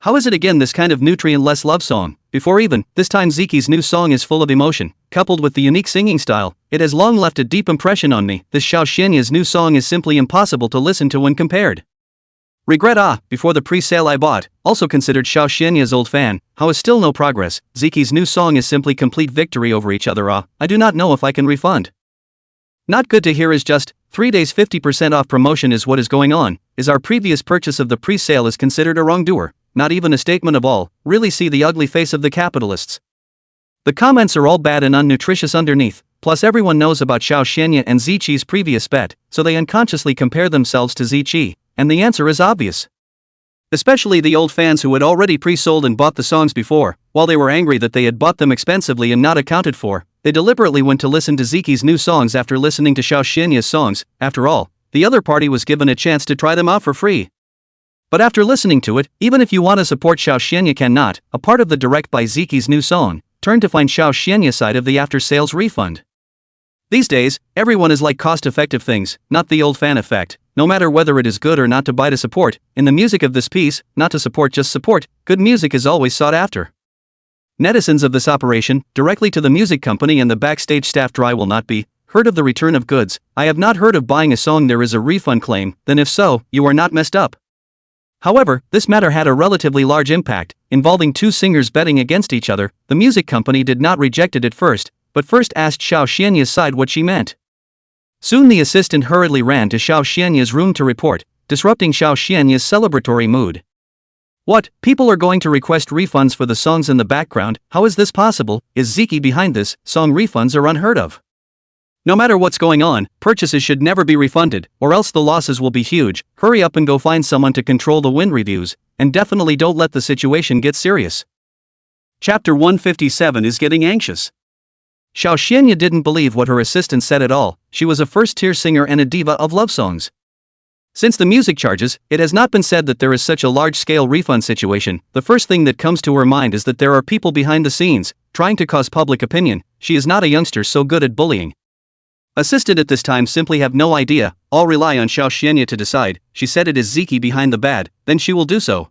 How is it again this kind of nutrient-less love song? Before even, this time Ziki's new song is full of emotion, coupled with the unique singing style. It has long left a deep impression on me. This Xiao Xianya's new song is simply impossible to listen to when compared. Regret before the pre-sale I bought, also considered Xiao Xianya's old fan, how is still no progress. Ziki's new song is simply complete victory over each other. I do not know if I can refund. Not good to hear is just, 3 days 50% off promotion is what is going on, is our previous purchase of the pre-sale is considered a wrongdoer, not even a statement of all, really see the ugly face of the capitalists. The comments are all bad and unnutritious underneath, plus everyone knows about Xiao Xianya and Ziqi's previous bet, so they unconsciously compare themselves to Ziqi, and the answer is obvious. Especially the old fans who had already pre-sold and bought the songs before, while they were angry that they had bought them expensively and not accounted for, they deliberately went to listen to Ziqi's new songs after listening to Xiao Xianya's songs. After all, the other party was given a chance to try them out for free. But after listening to it, even if you want to support Xiao Xianya cannot, a part of the direct by Ziqi's new song, turn to find Xiao Xianya's side of the after-sales refund. These days, everyone is like cost-effective things, not the old fan effect, no matter whether it is good or not to buy to support. In the music of this piece, not to support just support, good music is always sought after. Netizens of this operation, directly to the music company and the backstage staff dry will not be, heard of the return of goods. I have not heard of buying a song there is a refund claim, then if so, you are not messed up. However, this matter had a relatively large impact, involving two singers betting against each other. The music company did not reject it at first, but first asked Xiao Xianya's side what she meant. Soon the assistant hurriedly ran to Xiao Xianya's room to report, disrupting Xiao Xianya's celebratory mood. What, people are going to request refunds for the songs in the background? How is this possible? Is Ziqi behind this? Song refunds are unheard of. No matter what's going on, purchases should never be refunded, or else the losses will be huge. Hurry up and go find someone to control the win reviews, and definitely don't let the situation get serious. Chapter 157 is getting anxious. Xiao Xianya didn't believe what her assistant said at all. She was a first-tier singer and a diva of love songs. Since the music charges, it has not been said that there is such a large-scale refund situation. The first thing that comes to her mind is that there are people behind the scenes, trying to cause public opinion. She is not a youngster so good at bullying. Assistant at this time simply have no idea, all rely on Xiao Xianya to decide. She said it is Ziqi behind the bad, then she will do so.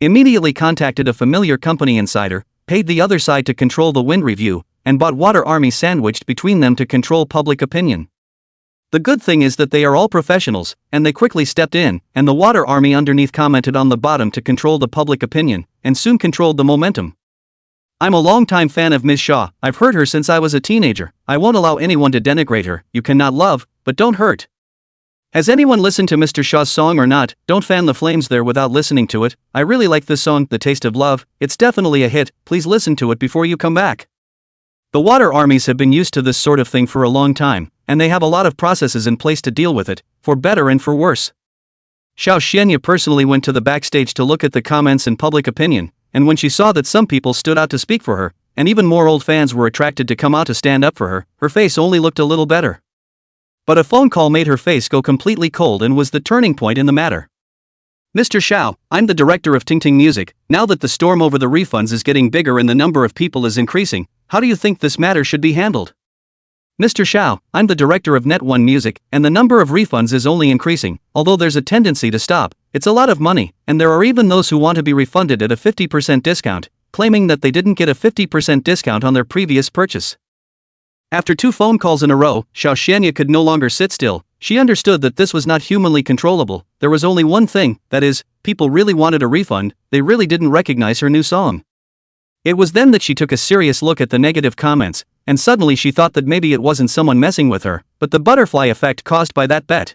Immediately contacted a familiar company insider, paid the other side to control the win review, and bought Water Army sandwiched between them to control public opinion. The good thing is that they are all professionals, and they quickly stepped in, and the Water Army underneath commented on the bottom to control the public opinion, and soon controlled the momentum. I'm a long-time fan of Ms. Shaw. I've heard her since I was a teenager. I won't allow anyone to denigrate her. You cannot love, but don't hurt. Has anyone listened to Mr. Shaw's song or not? Don't fan the flames there without listening to it. I really like this song, The Taste of Love. It's definitely a hit. Please listen to it before you come back. The water armies have been used to this sort of thing for a long time, and they have a lot of processes in place to deal with it, for better and for worse. Xiao Xianya personally went to the backstage to look at the comments and public opinion, and when she saw that some people stood out to speak for her, and even more old fans were attracted to come out to stand up for her face only looked a little better. But a phone call made her face go completely cold and was the turning point in the matter. Mr. Xiao, I'm the director of Tingting Music. Now that the storm over the refunds is getting bigger and the number of people is increasing, how do you think this matter should be handled? Mr. Xiao, I'm the director of Net One Music, and the number of refunds is only increasing, although there's a tendency to stop. It's a lot of money, and there are even those who want to be refunded at a 50% discount, claiming that they didn't get a 50% discount on their previous purchase. After 2 phone calls in a row, Xiao Xianya could no longer sit still. She understood that this was not humanly controllable. There was only one thing, that is, people really wanted a refund, they really didn't recognize her new song. It was then that she took a serious look at the negative comments, and suddenly she thought that maybe it wasn't someone messing with her, but the butterfly effect caused by that bet.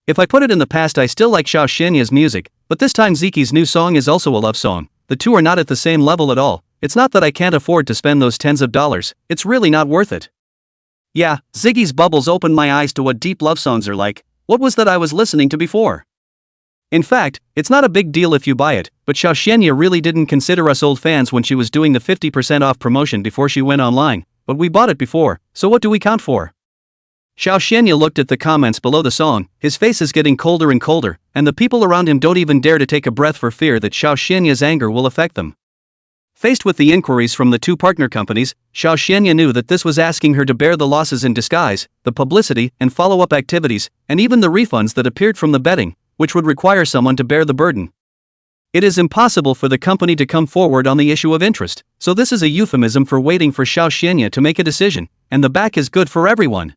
If I put it in the past, I still like Xiao Xianya's music, but this time Ziqi's new song is also a love song. The two are not at the same level at all. It's not that I can't afford to spend those tens of dollars, it's really not worth it. Yeah, Ziggy's bubbles opened my eyes to what deep love songs are like. What was that I was listening to before? In fact, it's not a big deal if you buy it, but Xiaoxianya really didn't consider us old fans when she was doing the 50% off promotion before she went online, but we bought it before, so what do we count for? Xiaoxianya looked at the comments below the song, his face is getting colder and colder, and the people around him don't even dare to take a breath for fear that Xiaoxianya's anger will affect them. Faced with the inquiries from the two partner companies, Xiaoxianya knew that this was asking her to bear the losses in disguise, the publicity and follow-up activities, and even the refunds that appeared from the betting, which would require someone to bear the burden. It is impossible for the company to come forward on the issue of interest, so this is a euphemism for waiting for Xiaoxianya to make a decision, and the back is good for everyone.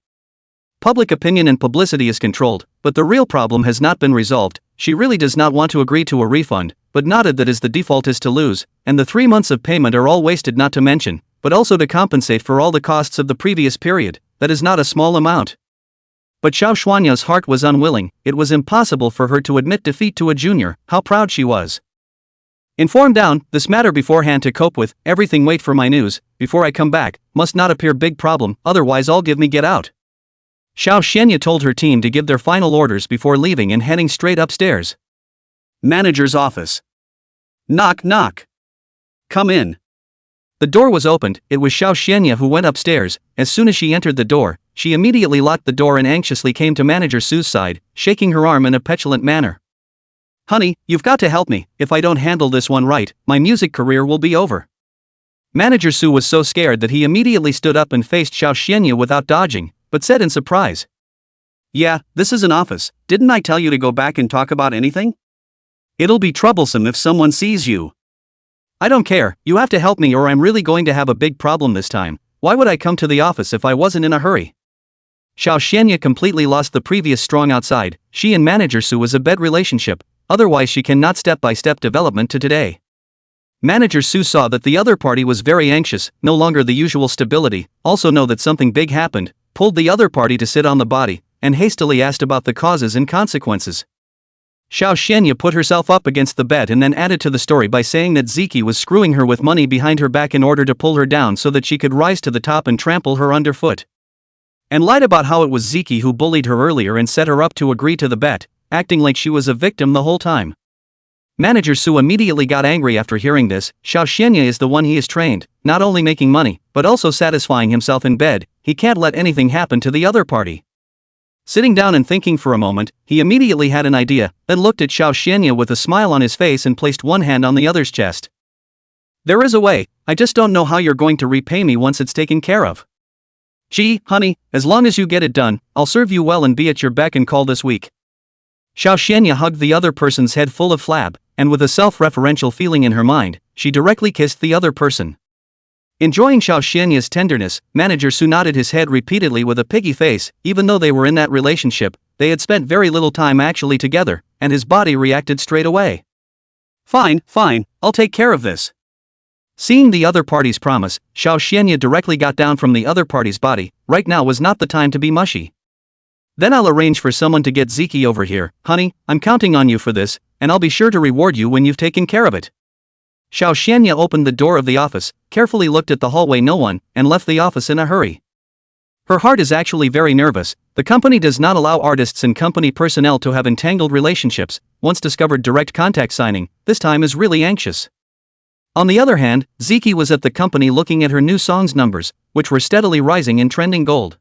Public opinion and publicity is controlled, but the real problem has not been resolved. She really does not want to agree to a refund, but noted that as the default is to lose, and the 3 months of payment are all wasted not to mention, but also to compensate for all the costs of the previous period, that is not a small amount. But Xiaoxianya's heart was unwilling, it was impossible for her to admit defeat to a junior, how proud she was. Inform down, this matter beforehand to cope with, everything wait for my news, before I come back, must not appear big problem, otherwise all give me get out. Xiaoxianya told her team to give their final orders before leaving and heading straight upstairs. Manager's office. Knock knock. Come in. The door was opened, it was Xiaoxianya who went upstairs. As soon as she entered the door, she immediately locked the door and anxiously came to Manager Su's side, shaking her arm in a petulant manner. Honey, you've got to help me, if I don't handle this one right, my music career will be over. Manager Su was so scared that he immediately stood up and faced Xiaoxianya without dodging, but said in surprise. Yeah, this is an office, didn't I tell you to go back and talk about anything? It'll be troublesome if someone sees you. I don't care, you have to help me or I'm really going to have a big problem this time. Why would I come to the office if I wasn't in a hurry? Xiaoxianya completely lost the previous strong outside, she and Manager Su was a bad relationship, otherwise she cannot step-by-step development to today. Manager Su saw that the other party was very anxious, no longer the usual stability, also know that something big happened, pulled the other party to sit on the body, and hastily asked about the causes and consequences. Xiaoxianya put herself up against the bed and then added to the story by saying that Ziki was screwing her with money behind her back in order to pull her down so that she could rise to the top and trample her underfoot. And lied about how it was Ziki who bullied her earlier and set her up to agree to the bet, acting like she was a victim the whole time. Manager Su immediately got angry after hearing this. Xiaoxianya is the one he is trained, not only making money, but also satisfying himself in bed, he can't let anything happen to the other party. Sitting down and thinking for a moment, he immediately had an idea, then looked at Xiaoxianya with a smile on his face and placed one hand on the other's chest. There is a way, I just don't know how you're going to repay me once it's taken care of. Gee, honey, as long as you get it done, I'll serve you well and be at your beck and call this week. Xiaoxianya hugged the other person's head full of flab, and with a self-referential feeling in her mind, she directly kissed the other person. Enjoying Xiaoxianya's tenderness, Manager Su nodded his head repeatedly with a piggy face. Even though they were in that relationship, they had spent very little time actually together, and his body reacted straight away. Fine, I'll take care of this. Seeing the other party's promise, Xiaoxianya directly got down from the other party's body. Right now was not the time to be mushy. Then I'll arrange for someone to get Ziki over here, honey, I'm counting on you for this, and I'll be sure to reward you when you've taken care of it. Xiaoxianya opened the door of the office, carefully looked at the hallway no one, and left the office in a hurry. Her heart is actually very nervous. The company does not allow artists and company personnel to have entangled relationships. Once discovered direct contact signing, this time is really anxious. On the other hand, Ziki was at the company looking at her new song's numbers, which were steadily rising in trending gold.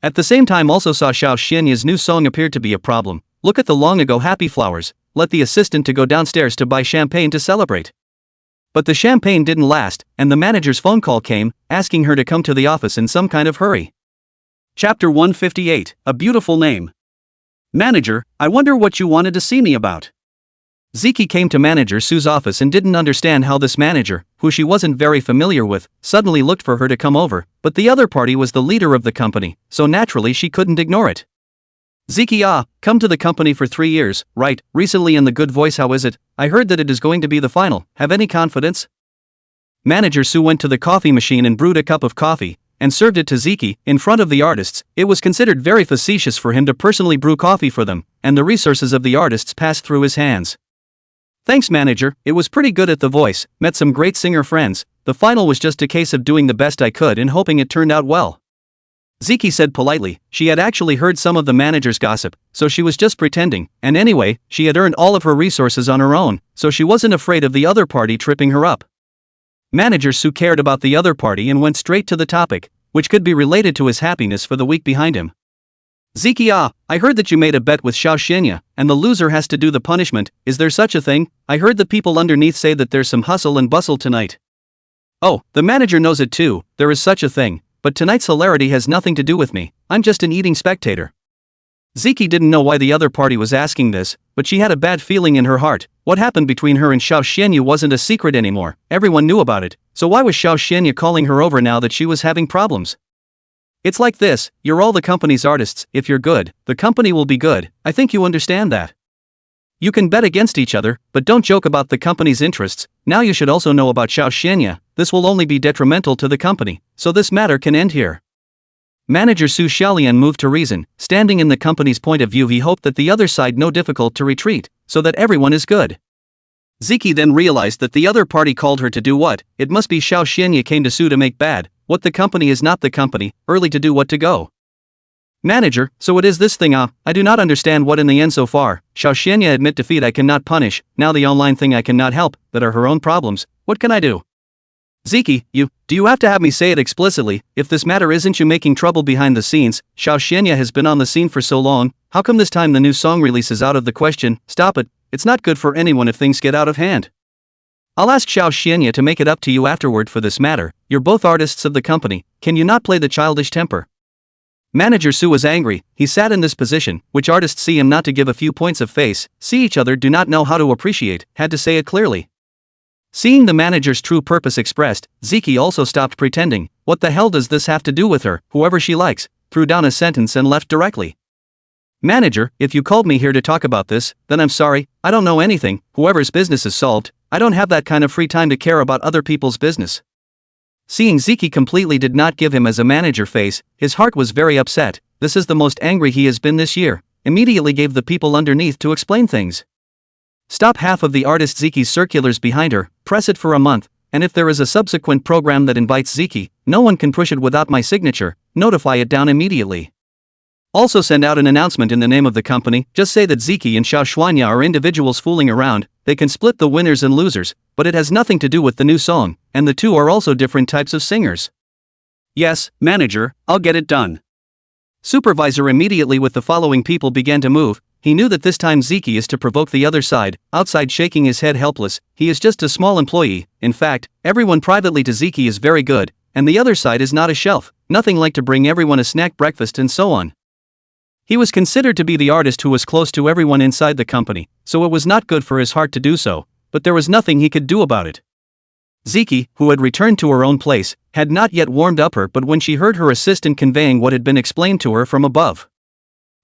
At the same time also saw Xiaoxianya's new song appeared to be a problem. Look at the long ago happy flowers, let the assistant to go downstairs to buy champagne to celebrate. But the champagne didn't last, and the manager's phone call came, asking her to come to the office in some kind of hurry. Chapter 158, A Beautiful Name. Manager, I wonder what you wanted to see me about. Ziki came to Manager Su's office and didn't understand how this manager, who she wasn't very familiar with, suddenly looked for her to come over, but the other party was the leader of the company, so naturally she couldn't ignore it. Ziki, come to the company for 3 years, right, recently in the good voice how is it, I heard that it is going to be the final, have any confidence? Manager Su went to the coffee machine and brewed a cup of coffee, and served it to Ziki, in front of the artists. It was considered very facetious for him to personally brew coffee for them, and the resources of the artists passed through his hands. Thanks manager, it was pretty good at the voice, met some great singer friends, the final was just a case of doing the best I could and hoping it turned out well. Ziki said politely. She had actually heard some of the manager's gossip, so she was just pretending, and anyway, she had earned all of her resources on her own, so she wasn't afraid of the other party tripping her up. Manager Su cared about the other party and went straight to the topic, which could be related to his happiness for the week behind him. Ziki, I heard that you made a bet with Xiao Xianya, and the loser has to do the punishment. Is there such a thing? I heard the people underneath say that there's some hustle and bustle tonight. Oh, the manager knows it too, there is such a thing. But tonight's hilarity has nothing to do with me, I'm just an eating spectator. Ziki didn't know why the other party was asking this, but she had a bad feeling in her heart. What happened between her and Xiao Xianya wasn't a secret anymore, everyone knew about it, so why was Xiao Xianya calling her over now that she was having problems? It's like this, you're all the company's artists, if you're good, the company will be good, I think you understand that. You can bet against each other, but don't joke about the company's interests. Now you should also know about Xiao Xianya, this will only be detrimental to the company, so this matter can end here. Manager Su Xiaolian moved to reason, standing in the company's point of view he hoped that the other side no difficult to retreat, so that everyone is good. Ziki then realized that the other party called her to do what, it must be Xiao Xianya came to Su to make bad, what the company is not the company, early to do what to go. Manager, so it is this thing I do not understand what in the end so far, Xiao Xianya admit defeat I cannot punish, now the online thing I cannot help, that are her own problems, what can I do? Ziki, do you have to have me say it explicitly, if this matter isn't you making trouble behind the scenes, Xiao Xianya has been on the scene for so long, how come this time the new song release is out of the question, stop it, it's not good for anyone if things get out of hand. I'll ask Xiao Xianya to make it up to you afterward for this matter, you're both artists of the company, can you not play the childish temper? Manager Su was angry, he sat in this position, which artists see him not to give a few points of face, see each other do not know how to appreciate, had to say it clearly. Seeing the manager's true purpose expressed, Ziki also stopped pretending, what the hell does this have to do with her, whoever she likes, threw down a sentence and left directly. Manager, if you called me here to talk about this, then I'm sorry, I don't know anything, whoever's business is solved, I don't have that kind of free time to care about other people's business. Seeing Ziki completely did not give him as a manager face, his heart was very upset, this is the most angry he has been this year, immediately gave the people underneath to explain things. Stop half of the artist Ziki's circulars behind her, press it for a month, and if there is a subsequent program that invites Ziki, no one can push it without my signature, notify it down immediately. Also send out an announcement in the name of the company, just say that Ziki and Xiao Xianya are individuals fooling around, they can split the winners and losers, but it has nothing to do with the new song, and the two are also different types of singers. Yes, manager, I'll get it done. Supervisor immediately with the following people began to move, he knew that this time Ziki is to provoke the other side, outside shaking his head helpless, he is just a small employee, in fact, everyone privately to Ziki is very good, and the other side is not a shelf, nothing like to bring everyone a snack breakfast and so on. He was considered to be the artist who was close to everyone inside the company, so it was not good for his heart to do so, but there was nothing he could do about it. Ziki, who had returned to her own place, had not yet warmed up her but when she heard her assistant conveying what had been explained to her from above.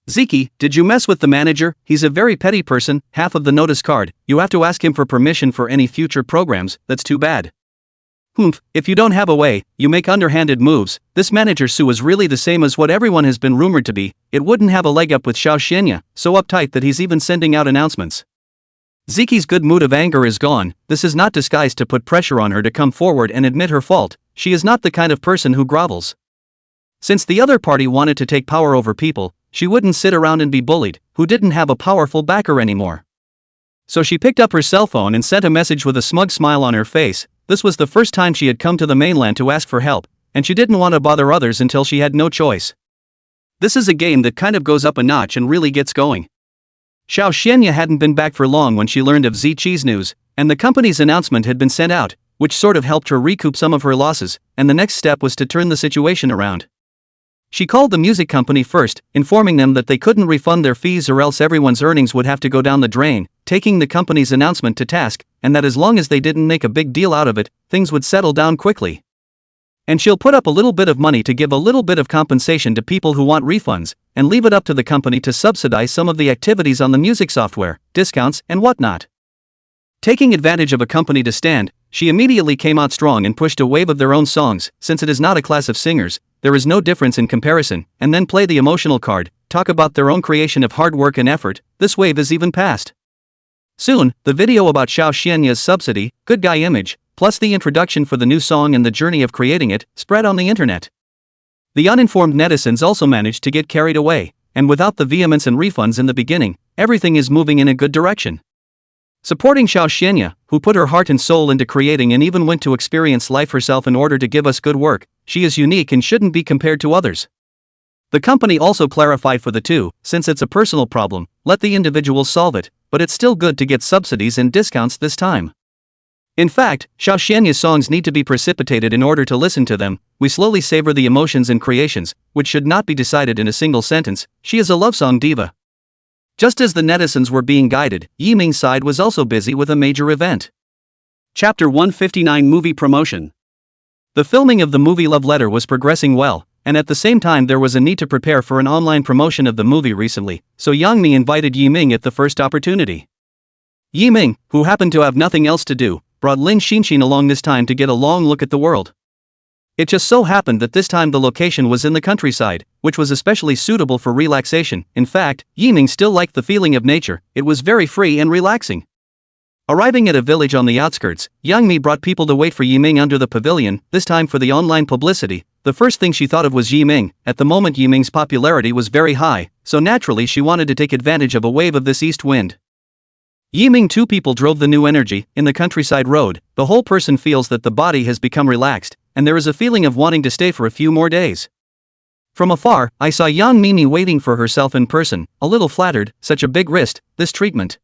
Ziki, did you mess with the manager? He's a very petty person, half of the notice card, you have to ask him for permission for any future programs, that's too bad. Humph, if you don't have a way, you make underhanded moves, this manager Su is really the same as what everyone has been rumored to be, it wouldn't have a leg up with Xiao Xianya, so uptight that he's even sending out announcements. Ziki's good mood of anger is gone, this is not disguised to put pressure on her to come forward and admit her fault, she is not the kind of person who grovels. Since the other party wanted to take power over people, she wouldn't sit around and be bullied, who didn't have a powerful backer anymore. So she picked up her cell phone and sent a message with a smug smile on her face, this was the first time she had come to the mainland to ask for help, and she didn't want to bother others until she had no choice. This is a game that kind of goes up a notch and really gets going. Xiao Xianya hadn't been back for long when she learned of Ziqi's news, and the company's announcement had been sent out, which sort of helped her recoup some of her losses, and the next step was to turn the situation around. She called the music company first, informing them that they couldn't refund their fees or else everyone's earnings would have to go down the drain, taking the company's announcement to task, and that as long as they didn't make a big deal out of it, things would settle down quickly. And she'll put up a little bit of money to give a little bit of compensation to people who want refunds, and leave it up to the company to subsidize some of the activities on the music software, discounts, and whatnot. Taking advantage of a company to stand, she immediately came out strong and pushed a wave of their own songs, since it is not a class of singers, there is no difference in comparison, and then play the emotional card, talk about their own creation of hard work and effort, this wave is even passed. Soon, the video about Xiao Xianya's subsidy, good guy image, plus the introduction for the new song and the journey of creating it, spread on the internet. The uninformed netizens also managed to get carried away, and without the vehemence and refunds in the beginning, everything is moving in a good direction. Supporting Xiao Xianya, who put her heart and soul into creating and even went to experience life herself in order to give us good work, she is unique and shouldn't be compared to others. The company also clarified for the two, since it's a personal problem, let the individuals solve it, but it's still good to get subsidies and discounts this time. In fact, Xiao Xianya's songs need to be precipitated in order to listen to them. We slowly savor the emotions and creations, which should not be decided in a single sentence. She is a love song diva. Just as the netizens were being guided, Yiming's side was also busy with a major event. Chapter 159 Movie Promotion. The filming of the movie Love Letter was progressing well, and at the same time there was a need to prepare for an online promotion of the movie recently, so Yang Mi invited Yiming at the first opportunity. Yiming, who happened to have nothing else to do, brought Lin Xinxin along this time to get a long look at the world. It just so happened that this time the location was in the countryside, which was especially suitable for relaxation. In fact, Yiming still liked the feeling of nature, it was very free and relaxing. Arriving at a village on the outskirts, Yang Mi brought people to wait for Yiming under the pavilion, this time for the online publicity. The first thing she thought of was Yiming. At the moment Yiming's popularity was very high, so naturally she wanted to take advantage of a wave of this east wind. Yiming two people drove the new energy. In the countryside road, the whole person feels that the body has become relaxed, and there is a feeling of wanting to stay for a few more days. From afar, I saw Yang Mimi waiting for herself in person, a little flattered, such a big wrist, this treatment.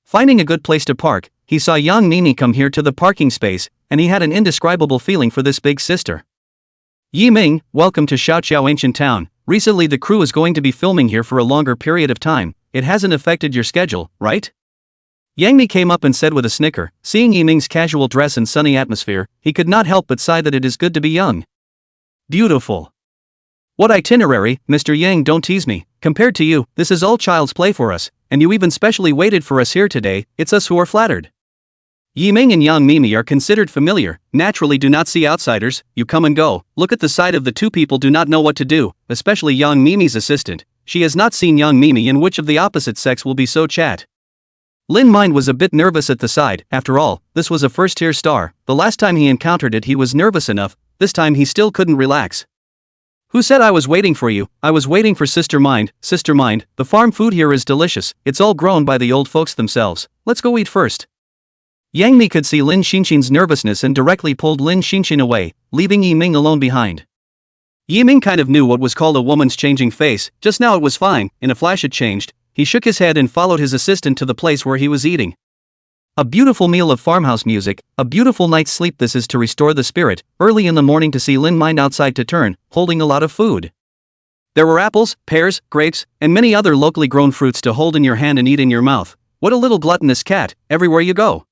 Finding a good place to park, he saw Yang Mimi come here to the parking space, and he had an indescribable feeling for this big sister. Yiming, welcome to Xiaoqiao Ancient Town. Recently the crew is going to be filming here for a longer period of time. It hasn't affected your schedule, right? Yang Mi came up and said with a snicker. Seeing Yiming's casual dress and sunny atmosphere, he could not help but sigh that it is good to be young. Beautiful. What itinerary, Mr. Yang, don't tease me. Compared to you, this is all child's play for us, and you even specially waited for us here today. It's us who are flattered. Yiming and Yang Mimi are considered familiar, naturally do not see outsiders. You come and go, look at the sight of the two people do not know what to do, especially Yang Mimi's assistant. She has not seen Yang Mimi and which of the opposite sex will be so chat. Lin Mind was a bit nervous at the side. After all, this was a first-tier star. The last time he encountered it he was nervous enough, this time he still couldn't relax. Who said I was waiting for you? I was waiting for Sister Mind. Sister Mind, the farm food here is delicious, it's all grown by the old folks themselves. Let's go eat first. Yang Mi could see Lin Xinxin's nervousness and directly pulled Lin Xinxin away, leaving Yiming alone behind. Yiming kind of knew what was called a woman's changing face. Just now it was fine, in a flash it changed. He shook his head and followed his assistant to the place where he was eating. A beautiful meal of farmhouse music, a beautiful night's sleep. This is to restore the spirit. Early in the morning to see Lin Mind outside to turn, holding a lot of food. There were apples, pears, grapes, and many other locally grown fruits to hold in your hand and eat in your mouth. What a little gluttonous cat, everywhere you go.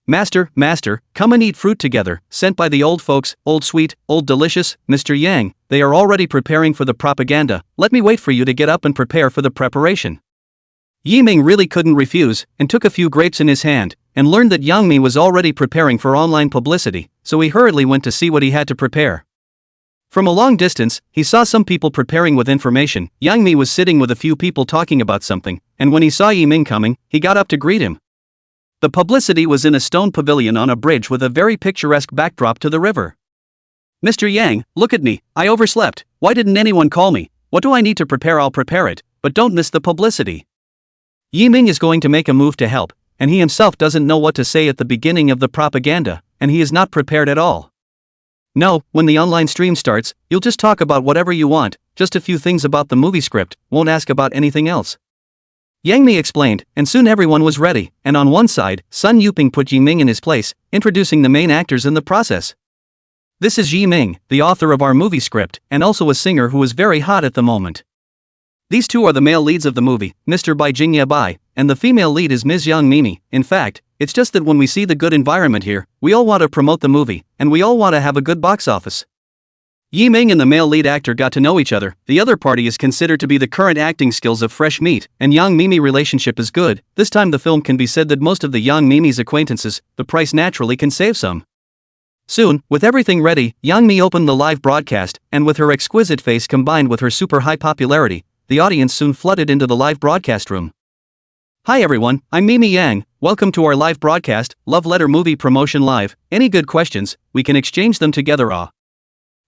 Master, master, come and eat fruit together, sent by the old folks, old sweet, old delicious, Mr. Yang, they are already preparing for the propaganda, let me wait for you to get up and prepare for the preparation. Yiming really couldn't refuse, and took a few grapes in his hand, and learned that Yang Mi was already preparing for online publicity, so he hurriedly went to see what he had to prepare. From a long distance, he saw some people preparing with information. Yang Mi was sitting with a few people talking about something, and when he saw Yiming coming, he got up to greet him. The publicity was in a stone pavilion on a bridge with a very picturesque backdrop to the river. Mr. Yang, look at me, I overslept, why didn't anyone call me? What do I need to prepare? I'll prepare it, but don't miss the publicity. Yiming is going to make a move to help, and he himself doesn't know what to say at the beginning of the propaganda, and he is not prepared at all. No, when the online stream starts, you'll just talk about whatever you want, just a few things about the movie script, won't ask about anything else. Yang Mi explained, and soon everyone was ready, and on one side, Sun Yuping put Yiming in his place, introducing the main actors in the process. This is Yiming, the author of our movie script, and also a singer who is very hot at the moment. These two are the male leads of the movie, Mr. Bai Jingye Bai, and the female lead is Ms. Yang Mimi. In fact, it's just that when we see the good environment here, we all want to promote the movie, and we all want to have a good box office. Yiming and the male lead actor got to know each other. The other party is considered to be the current acting skills of fresh meat, and Yang Mimi relationship is good. This time the film can be said that most of the Yang Mimi's acquaintances, the price naturally can save some. Soon, with everything ready, Yang Mi opened the live broadcast, and with her exquisite face combined with her super high popularity, the audience soon flooded into the live broadcast room. Hi everyone, I'm Mimi Yang, welcome to our live broadcast, Love Letter Movie Promotion Live. Any good questions, we can exchange them together.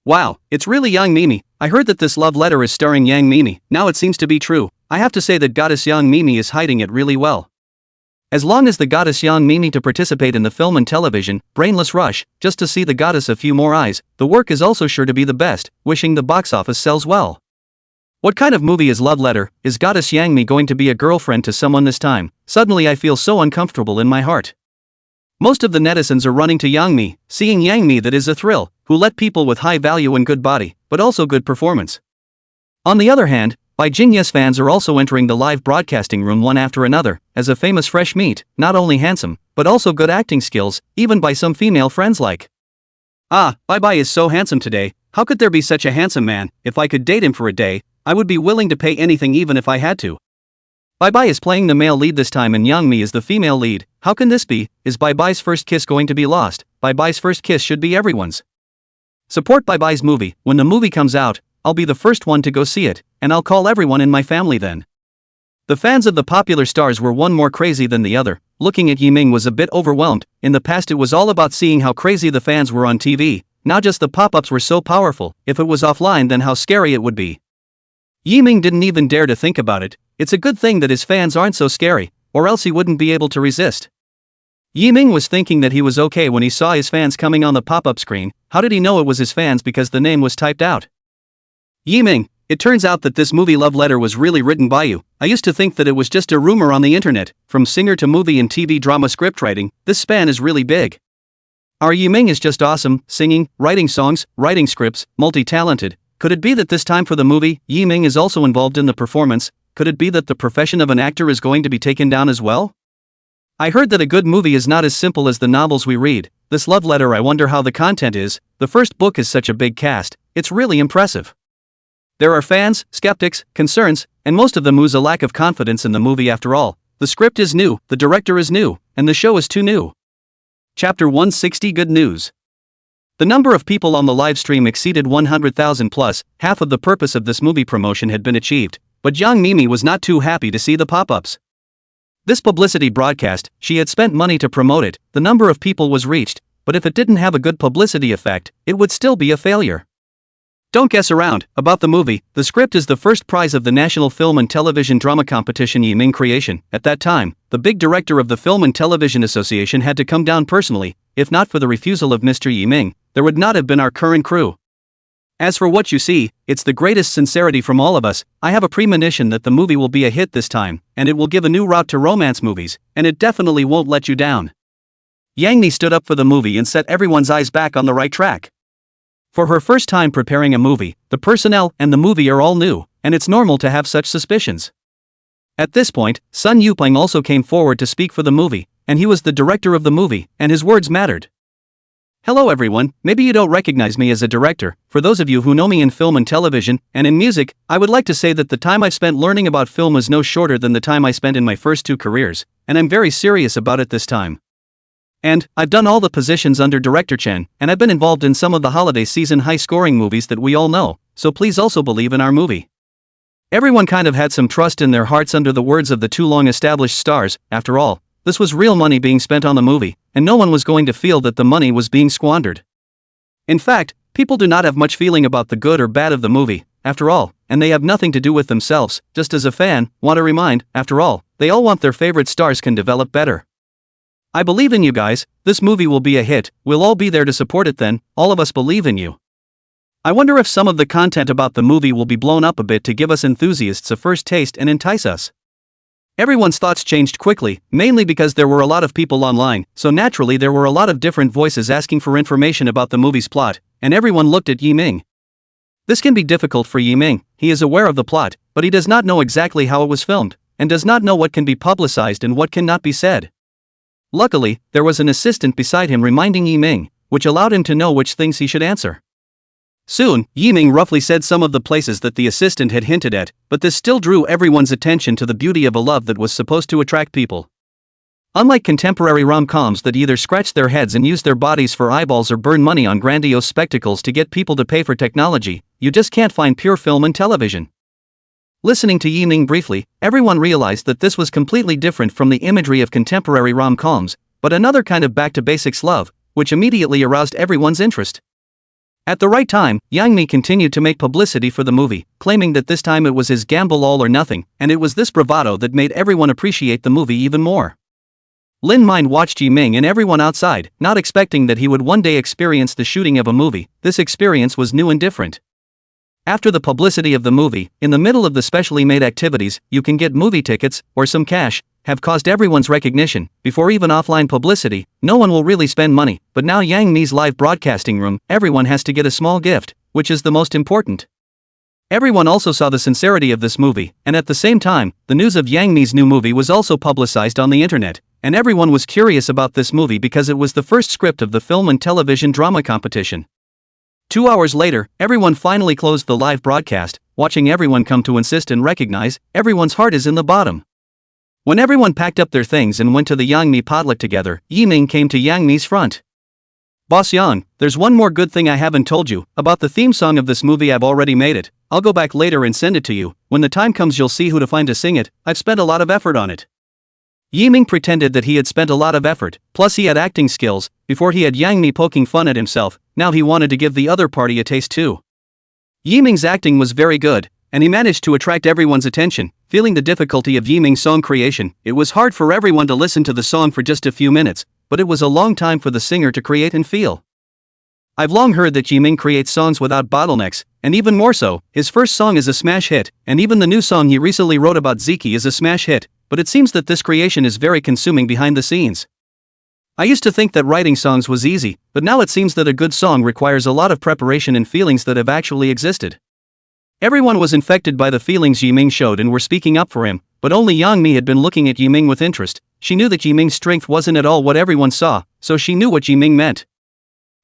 Wow, it's really Yang Mimi. I heard that this love letter is starring Yang Mimi. Now it seems to be true. I have to say that goddess Yang Mimi is hiding it really well. As long as the goddess Yang Mimi to participate in the film and television, brainless rush, just to see the goddess a few more eyes, the work is also sure to be the best, wishing the box office sells well. What kind of movie is Love Letter? Is goddess Yang Mi going to be a girlfriend to someone this time? Suddenly I feel so uncomfortable in my heart. Most of the netizens are running to Yang Mi, seeing Yang Mi that is a thrill, who let people with high value and good body, but also good performance. On the other hand, Bai Jingyes fans are also entering the live broadcasting room one after another, as a famous fresh meat, not only handsome, but also good acting skills, even by some female friends like. Ah, Bai is so handsome today, how could there be such a handsome man? If I could date him for a day, I would be willing to pay anything even if I had to. Bai is playing the male lead this time and Yang Mi is the female lead. How can this be? Is Bai's first kiss going to be lost? Bai's first kiss should be everyone's. Support Bai's movie. When the movie comes out, I'll be the first one to go see it, and I'll call everyone in my family then. The fans of the popular stars were one more crazy than the other. Looking at Yiming was a bit overwhelmed. In the past it was all about seeing how crazy the fans were on TV. Now just the pop-ups were so powerful. If it was offline, then how scary it would be. Yiming didn't even dare to think about it. It's a good thing that his fans aren't so scary, or else he wouldn't be able to resist. Yiming was thinking that he was okay when he saw his fans coming on the pop-up screen. How did he know it was his fans? Because the name was typed out. Yiming, it turns out that this movie Love Letter was really written by you. I used to think that it was just a rumor on the internet. From singer to movie and TV drama script writing, this span is really big. Our Yiming is just awesome, singing, writing songs, writing scripts, multi-talented. Could it be that this time for the movie, Yiming is also involved in the performance? Could it be that the profession of an actor is going to be taken down as well? I heard that a good movie is not as simple as the novels we read. This Love Letter, I wonder how the content is. The first book is such a big cast, it's really impressive. There are fans, skeptics, concerns, and most of them ooze a lack of confidence in the movie after all. The script is new, the director is new, and the show is too new. Chapter 160 Good News. The number of people on the live stream exceeded 100,000 plus. Half of the purpose of this movie promotion had been achieved, but Yang Mimi was not too happy to see the pop-ups. This publicity broadcast, she had spent money to promote it, the number of people was reached, but if it didn't have a good publicity effect, it would still be a failure. Don't guess around. About the movie, the script is the first prize of the National Film and Television Drama Competition Yiming creation. At that time, the big director of the Film and Television Association had to come down personally. If not for the refusal of Mr. Yiming, there would not have been our current crew. As for what you see, it's the greatest sincerity from all of us. I have a premonition that the movie will be a hit this time, and it will give a new route to romance movies, and it definitely won't let you down. Yang Mi stood up for the movie and set everyone's eyes back on the right track. For her first time preparing a movie, the personnel and the movie are all new, and it's normal to have such suspicions. At this point, Sun Yupeng also came forward to speak for the movie, and he was the director of the movie, and his words mattered. Hello everyone, maybe you don't recognize me as a director. For those of you who know me in film and television, and in music, I would like to say that the time I've spent learning about film is no shorter than the time I spent in my first two careers, and I'm very serious about it this time. And, I've done all the positions under Director Chen, and I've been involved in some of the holiday season high-scoring movies that we all know, so please also believe in our movie. Everyone kind of had some trust in their hearts under the words of the two long-established stars. After all, this was real money being spent on the movie, and no one was going to feel that the money was being squandered. In fact, people do not have much feeling about the good or bad of the movie, after all, and they have nothing to do with themselves. Just as a fan, want to remind, after all, they all want their favorite stars can develop better. I believe in you guys, this movie will be a hit, we'll all be there to support it then, all of us believe in you. I wonder if some of the content about the movie will be blown up a bit to give us enthusiasts a first taste and entice us. Everyone's thoughts changed quickly, mainly because there were a lot of people online, so naturally there were a lot of different voices asking for information about the movie's plot, and everyone looked at Yiming. This can be difficult for Yiming. He is aware of the plot, but he does not know exactly how it was filmed, and does not know what can be publicized and what cannot be said. Luckily, there was an assistant beside him reminding Yiming, which allowed him to know which things he should answer. Soon, Yiming roughly said some of the places that the assistant had hinted at, but this still drew everyone's attention to the beauty of a love that was supposed to attract people. Unlike contemporary rom-coms that either scratch their heads and use their bodies for eyeballs or burn money on grandiose spectacles to get people to pay for technology, you just can't find pure film and television. Listening to Yiming briefly, everyone realized that this was completely different from the imagery of contemporary rom-coms, but another kind of back-to-basics love, which immediately aroused everyone's interest. At the right time, Yang Mi continued to make publicity for the movie, claiming that this time it was his gamble all or nothing, and it was this bravado that made everyone appreciate the movie even more. Lin Mind watched Yiming and everyone outside, not expecting that he would one day experience the shooting of a movie. This experience was new and different. After the publicity of the movie, in the middle of the specially made activities, you can get movie tickets, or some cash, have caused everyone's recognition. Before even offline publicity, no one will really spend money, but now Yang Mi's live broadcasting room, everyone has to get a small gift, which is the most important. Everyone also saw the sincerity of this movie, and at the same time, the news of Yang Mi's new movie was also publicized on the internet, and everyone was curious about this movie because it was the first script of the film and television drama competition. 2 hours later, everyone finally closed the live broadcast, watching everyone come to insist and recognize, everyone's heart is in the bottom. When everyone packed up their things and went to the Yang Mi potluck together, Yiming came to Yang Mi's front. "Boss Yang, there's one more good thing I haven't told you, about the theme song of this movie. I've already made it. I'll go back later and send it to you. When the time comes you'll see who to find to sing it. I've spent a lot of effort on it." Yiming pretended that he had spent a lot of effort, plus he had acting skills. Before he had Yang Mi poking fun at himself, now he wanted to give the other party a taste too. Yiming's acting was very good, and he managed to attract everyone's attention. Feeling the difficulty of Yiming's song creation, it was hard for everyone to listen to the song for just a few minutes, but it was a long time for the singer to create and feel. I've long heard that Yiming creates songs without bottlenecks, and even more so, his first song is a smash hit, and even the new song he recently wrote about Ziki is a smash hit, but it seems that this creation is very consuming behind the scenes. I used to think that writing songs was easy, but now it seems that a good song requires a lot of preparation and feelings that have actually existed. Everyone was infected by the feelings Yiming showed and were speaking up for him, but only Yang Mi had been looking at Yiming with interest. She knew that Yiming's strength wasn't at all what everyone saw, so she knew what Yiming meant.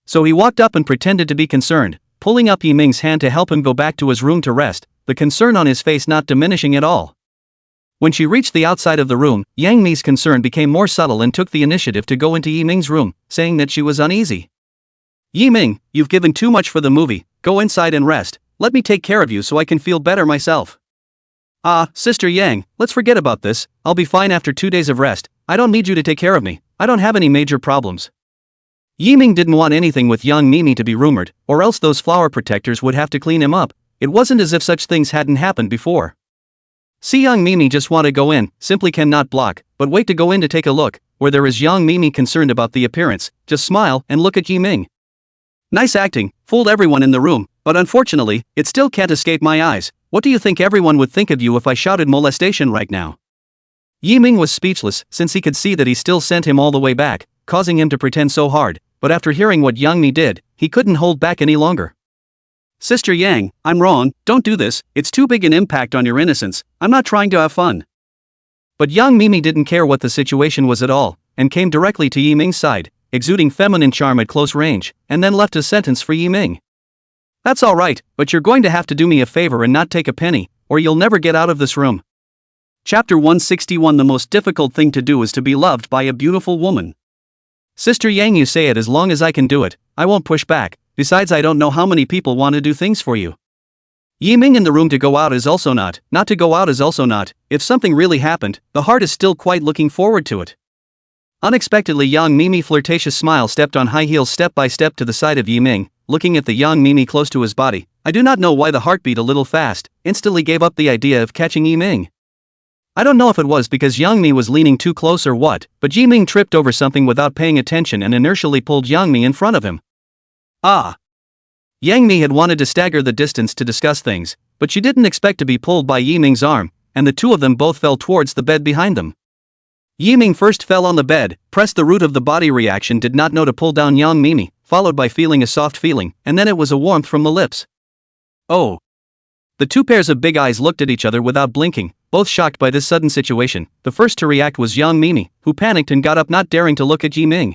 So he walked up and pretended to be concerned, pulling up Yiming's hand to help him go back to his room to rest, the concern on his face not diminishing at all. When she reached the outside of the room, Yang Mi's concern became more subtle and took the initiative to go into Yiming's room, saying that she was uneasy. "Yiming, you've given too much for the movie, go inside and rest, let me take care of you so I can feel better myself." "Ah, Sister Yang, let's forget about this, I'll be fine after 2 days of rest, I don't need you to take care of me, I don't have any major problems." Yiming didn't want anything with young Mimi to be rumored, or else those flower protectors would have to clean him up. It wasn't as if such things hadn't happened before. See, young Mimi just want to go in, simply cannot block, but wait to go in to take a look, where there is young Mimi concerned about the appearance, just smile and look at Yiming. Nice acting, fooled everyone in the room, but unfortunately, it still can't escape my eyes. What do you think everyone would think of you if I shouted molestation right now? Yiming was speechless, since he could see that he still sent him all the way back, causing him to pretend so hard, but after hearing what Yang Mi did, he couldn't hold back any longer. Sister Yang, I'm wrong, don't do this, it's too big an impact on your innocence, I'm not trying to have fun. But young Mimi didn't care what the situation was at all, and came directly to Yiming's side, exuding feminine charm at close range, and then left a sentence for Yiming. That's alright, but you're going to have to do me a favor and not take a penny, or you'll never get out of this room. Chapter 161. The most difficult thing to do is to be loved by a beautiful woman. Sister Yang, you say it, as long as I can do it, I won't push back, besides I don't know how many people want to do things for you. Yiming in the room to go out is also not to go out is also not, if something really happened, the heart is still quite looking forward to it. Unexpectedly young Mimi flirtatious smile stepped on high heels step by step to the side of Yiming, looking at the young Mimi close to his body. I do not know why the heart beat a little fast, instantly gave up the idea of catching Yiming. I don't know if it was because Yang Mi was leaning too close or what, but Yiming tripped over something without paying attention and inertially pulled Yang Mi in front of him. Ah! Yang Mi had wanted to stagger the distance to discuss things, but she didn't expect to be pulled by Yiming's arm, and the two of them both fell towards the bed behind them. Yiming first fell on the bed, pressed the root of the body reaction, did not know to pull down young Mimi, followed by feeling a soft feeling, and then it was a warmth from the lips. Oh! The two pairs of big eyes looked at each other without blinking, both shocked by this sudden situation. The first to react was young Mimi, who panicked and got up, not daring to look at Yiming.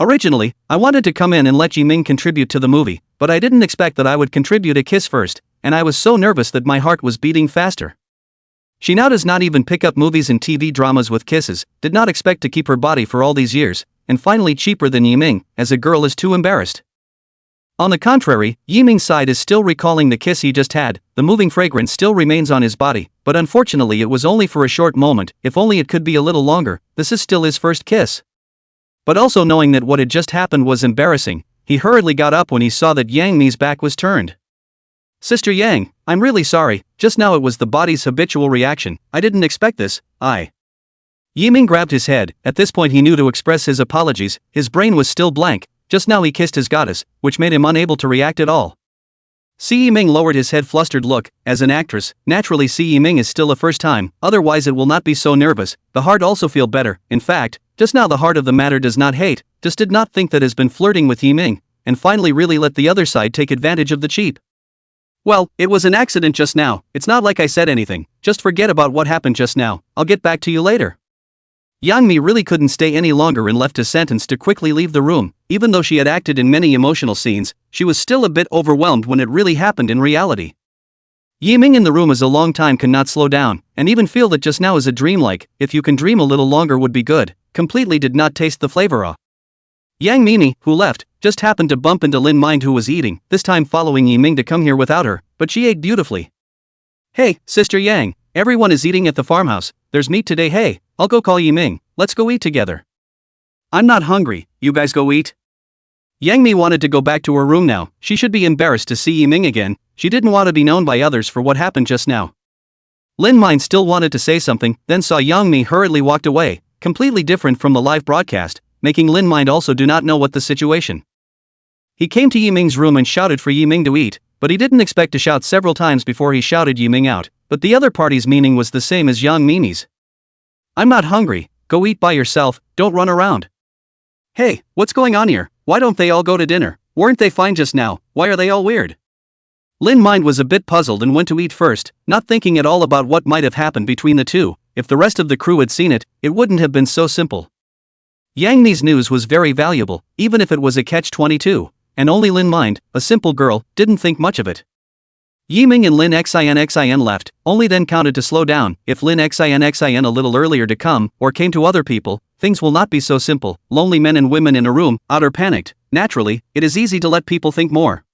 Originally, I wanted to come in and let Yiming contribute to the movie, but I didn't expect that I would contribute a kiss first, and I was so nervous that my heart was beating faster. She now does not even pick up movies and TV dramas with kisses, did not expect to keep her body for all these years, and finally cheaper than Yiming, as a girl is too embarrassed. On the contrary, Yiming's side is still recalling the kiss he just had, the moving fragrance still remains on his body, but unfortunately it was only for a short moment, if only it could be a little longer, this is still his first kiss. But also knowing that what had just happened was embarrassing, he hurriedly got up when he saw that Yang Mi's back was turned. "Sister Yang, I'm really sorry, just now it was the body's habitual reaction, I didn't expect this, Yiming grabbed his head. At this point he knew to express his apologies, his brain was still blank, just now he kissed his goddess, which made him unable to react at all. Si Yiming lowered his head flustered look, as an actress, naturally Si Yiming is still a first time, otherwise it will not be so nervous, the heart also feel better, in fact, just now the heart of the matter does not hate, just did not think that has been flirting with Yiming, and finally really let the other side take advantage of the cheap. Well, it was an accident just now, it's not like I said anything, just forget about what happened just now, I'll get back to you later. Yang Mi really couldn't stay any longer and left a sentence to quickly leave the room. Even though she had acted in many emotional scenes, she was still a bit overwhelmed when it really happened in reality. Yiming in the room is a long time cannot slow down, and even feel that just now is a dream like, if you can dream a little longer would be good, completely did not taste the flavor of. Yang Mimi, who left, just happened to bump into Lin Mind who was eating, this time following Yiming to come here without her, but she ate beautifully. "Hey, Sister Yang, everyone is eating at the farmhouse, there's meat today, hey, I'll go call Yiming, let's go eat together." "I'm not hungry, you guys go eat." Yang Mi wanted to go back to her room now, she should be embarrassed to see Yiming again, she didn't want to be known by others for what happened just now. Lin Mind still wanted to say something, then saw Yang Mi hurriedly walked away, completely different from the live broadcast, making Lin Mind also do not know what the situation. He came to Yiming's room and shouted for Yiming to eat, but he didn't expect to shout several times before he shouted Yiming out, but the other party's meaning was the same as Yang Mimi's. "I'm not hungry, go eat by yourself, don't run around." "Hey, what's going on here, why don't they all go to dinner, weren't they fine just now, why are they all weird?" Lin Mind was a bit puzzled and went to eat first, not thinking at all about what might have happened between the two. If the rest of the crew had seen it, it wouldn't have been so simple. Yang Mi's news was very valuable, even if it was a catch-22, and only Lin Mind, a simple girl, didn't think much of it. Yiming and Lin Xin left, only then counted to slow down. If Lin Xin a little earlier to come, or came to other people, things will not be so simple. Lonely men and women in a room, outer panicked. Naturally, it is easy to let people think more.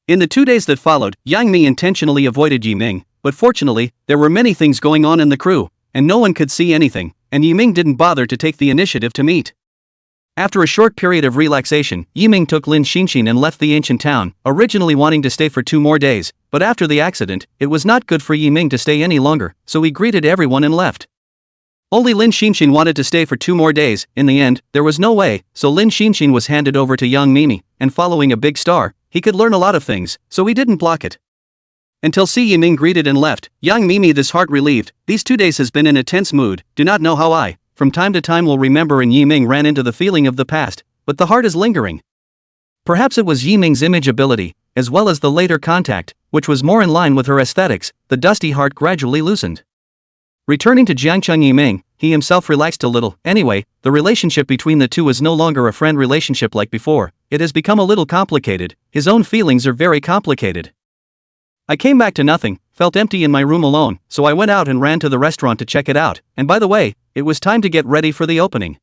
In the 2 days that followed, Yang Mi intentionally avoided Yiming, but fortunately, there were many things going on in the crew, and no one could see anything, and Yiming didn't bother to take the initiative to meet. After a short period of relaxation, Yiming took Lin Xinshin and left the ancient town, originally wanting to stay for 2 more days, but after the accident, it was not good for Yiming to stay any longer, so he greeted everyone and left. Only Lin Xinshin wanted to stay for 2 more days. In the end, there was no way, so Lin Xinshin was handed over to Yang Mimi, and following a big star, he could learn a lot of things, so he didn't block it. Until Si Yiming greeted and left, Yang Mimi this heart relieved, these 2 days has been in a tense mood, do not know how I, from time to time will remember, and Yiming ran into the feeling of the past, but the heart is lingering. Perhaps it was Yiming's image ability, as well as the later contact, which was more in line with her aesthetics, the dusty heart gradually loosened. Returning to Jiangcheng Yiming, he himself relaxed a little. Anyway, the relationship between the two is no longer a friend relationship like before, it has become a little complicated, his own feelings are very complicated. I came back to nothing, felt empty in my room alone, so I went out and ran to the restaurant to check it out, and by the way, it was time to get ready for the opening.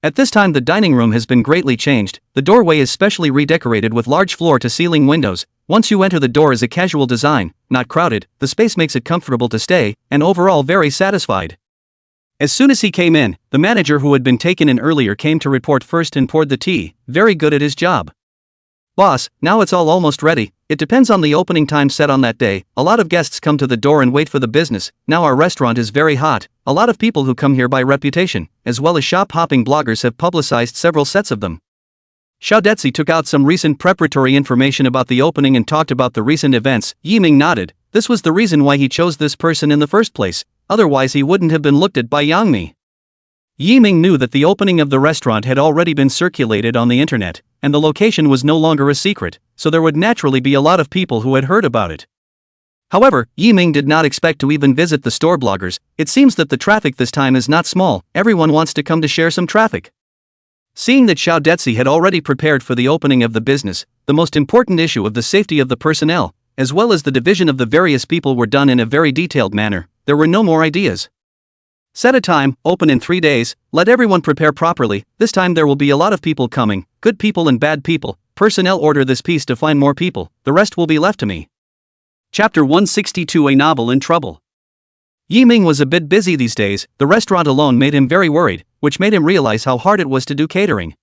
At this time the dining room has been greatly changed, the doorway is specially redecorated with large floor-to-ceiling windows. Once you enter the door is a casual design, not crowded, the space makes it comfortable to stay, and overall very satisfied. As soon as he came in, the manager who had been taken in earlier came to report first and poured the tea, very good at his job. "Boss, now it's all almost ready, it depends on the opening time set on that day, a lot of guests come to the door and wait for the business, now our restaurant is very hot, a lot of people who come here by reputation, as well as shop-hopping bloggers have publicized several sets of them." Xiao Detzi took out some recent preparatory information about the opening and talked about the recent events. Yiming nodded, this was the reason why he chose this person in the first place, otherwise he wouldn't have been looked at by Yang Mi. Yiming knew that the opening of the restaurant had already been circulated on the internet, and the location was no longer a secret, so there would naturally be a lot of people who had heard about it. However, Yiming did not expect to even visit the store bloggers, it seems that the traffic this time is not small, everyone wants to come to share some traffic. Seeing that Xiao Detzi had already prepared for the opening of the business, the most important issue of the safety of the personnel, as well as the division of the various people were done in a very detailed manner, there were no more ideas. Set a time, open in 3 days, let everyone prepare properly, this time there will be a lot of people coming, good people and bad people, personnel order this piece to find more people, the rest will be left to me. Chapter 162 A Novel in Trouble. Yiming was a bit busy these days, the restaurant alone made him very worried, which made him realize how hard it was to do catering.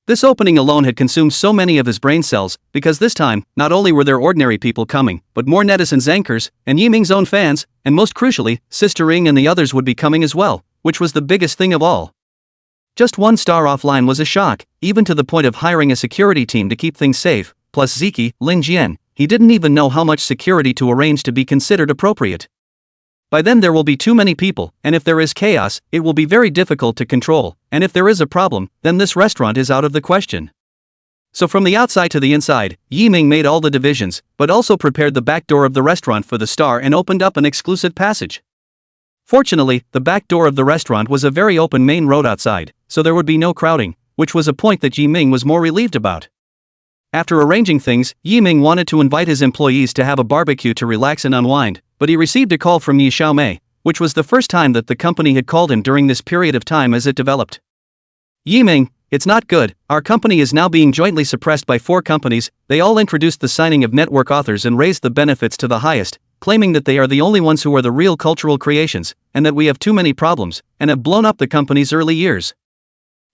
This opening alone had consumed so many of his brain cells, because this time, not only were there ordinary people coming, but more netizens anchors, and Yiming's own fans, and most crucially, Sister Ring and the others would be coming as well, which was the biggest thing of all. Just one star offline was a shock, even to the point of hiring a security team to keep things safe, plus Ziki, Lin Jian, he didn't even know how much security to arrange to be considered appropriate. By then there will be too many people, and if there is chaos, it will be very difficult to control, and if there is a problem, then this restaurant is out of the question. So from the outside to the inside, Yiming made all the divisions, but also prepared the back door of the restaurant for the star and opened up an exclusive passage. Fortunately, the back door of the restaurant was a very open main road outside, so there would be no crowding, which was a point that Yiming was more relieved about. After arranging things, Yiming wanted to invite his employees to have a barbecue to relax and unwind, but he received a call from Yi Xiaomei, which was the first time that the company had called him during this period of time as it developed. Yiming, it's not good, our company is now being jointly suppressed by 4 companies, they all introduced the signing of network authors and raised the benefits to the highest, claiming that they are the only ones who are the real cultural creations, and that we have too many problems, and have blown up the company's early years.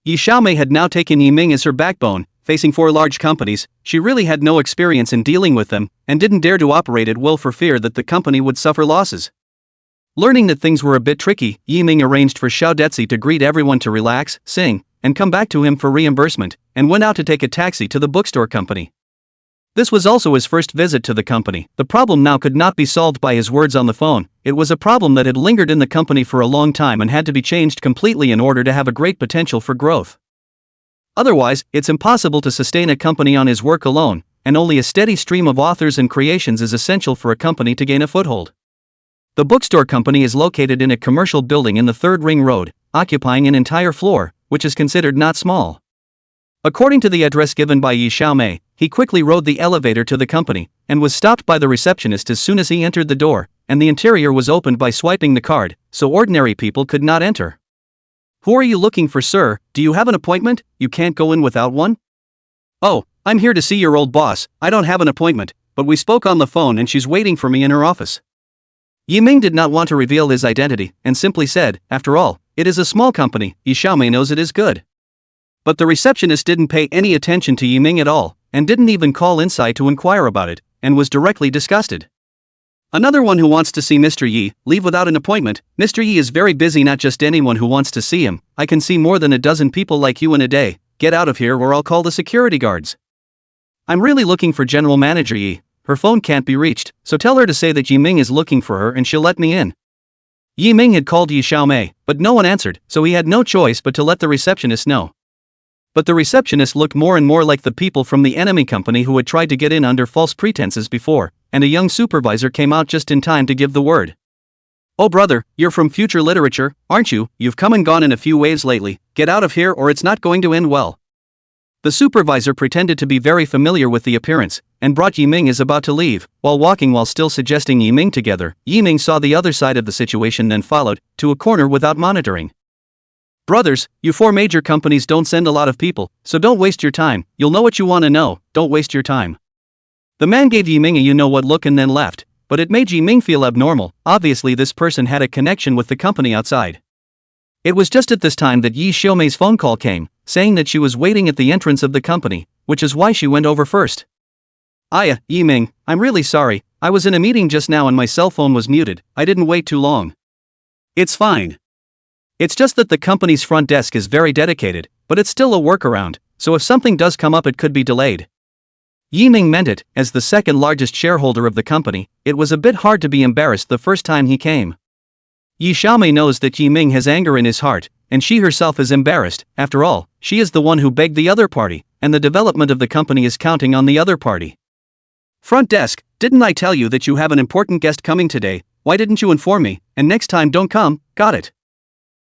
Yi Xiaomei had now taken Yiming as her backbone. Facing 4 large companies, she really had no experience in dealing with them, and didn't dare to operate at will for fear that the company would suffer losses. Learning that things were a bit tricky, Yiming arranged for Xiao Detzi to greet everyone to relax, sing, and come back to him for reimbursement, and went out to take a taxi to the bookstore company. This was also his first visit to the company. The problem now could not be solved by his words on the phone, it was a problem that had lingered in the company for a long time and had to be changed completely in order to have a great potential for growth. Otherwise, it's impossible to sustain a company on his work alone, and only a steady stream of authors and creations is essential for a company to gain a foothold. The bookstore company is located in a commercial building in the 3rd Ring Road, occupying an entire floor, which is considered not small. According to the address given by Yi Xiaomei, he quickly rode the elevator to the company, and was stopped by the receptionist as soon as he entered the door, and the interior was opened by swiping the card, so ordinary people could not enter. Who are you looking for, sir? Do you have an appointment? You can't go in without one? Oh, I'm here to see your old boss. I don't have an appointment, but we spoke on the phone and she's waiting for me in her office. Yiming did not want to reveal his identity, and simply said, after all, it is a small company, Yi Xiaomei knows it is good. But the receptionist didn't pay any attention to Yiming at all, and didn't even call inside to inquire about it, and was directly disgusted. Another one who wants to see Mr. Yi, leave without an appointment. Mr. Yi is very busy, not just anyone who wants to see him. I can see more than a dozen people like you in a day. Get out of here or I'll call the security guards. I'm really looking for General Manager Yi. Her phone can't be reached, so tell her to say that Yiming is looking for her and she'll let me in. Yiming had called Yi Xiaomei, but no one answered, so he had no choice but to let the receptionist know. But the receptionist looked more and more like the people from the enemy company who had tried to get in under false pretenses before, and a young supervisor came out just in time to give the word. Oh brother, you're from Future Literature, aren't you? You've come and gone in a few waves lately. Get out of here or it's not going to end well. The supervisor pretended to be very familiar with the appearance, and brought Yiming as about to leave, while still suggesting Yiming together. Yiming saw the other side of the situation, then followed, to a corner without monitoring. Brothers, you 4 major companies don't send a lot of people, so don't waste your time. You'll know what you want to know, don't waste your time. The man gave Yiming a you-know-what look and then left, but it made Yiming feel abnormal. Obviously this person had a connection with the company outside. It was just at this time that Yi Xiaomei's phone call came, saying that she was waiting at the entrance of the company, which is why she went over first. Yiming, I'm really sorry, I was in a meeting just now and my cell phone was muted, I didn't wait too long. It's fine. It's just that the company's front desk is very dedicated, but it's still a workaround, so if something does come up it could be delayed. Yiming meant it. As the second largest shareholder of the company, it was a bit hard to be embarrassed the first time he came. Yi Xiaomei knows that Yiming has anger in his heart, and she herself is embarrassed. After all, she is the one who begged the other party, and the development of the company is counting on the other party. Front desk, didn't I tell you that you have an important guest coming today? Why didn't you inform me? And next time don't come, got it?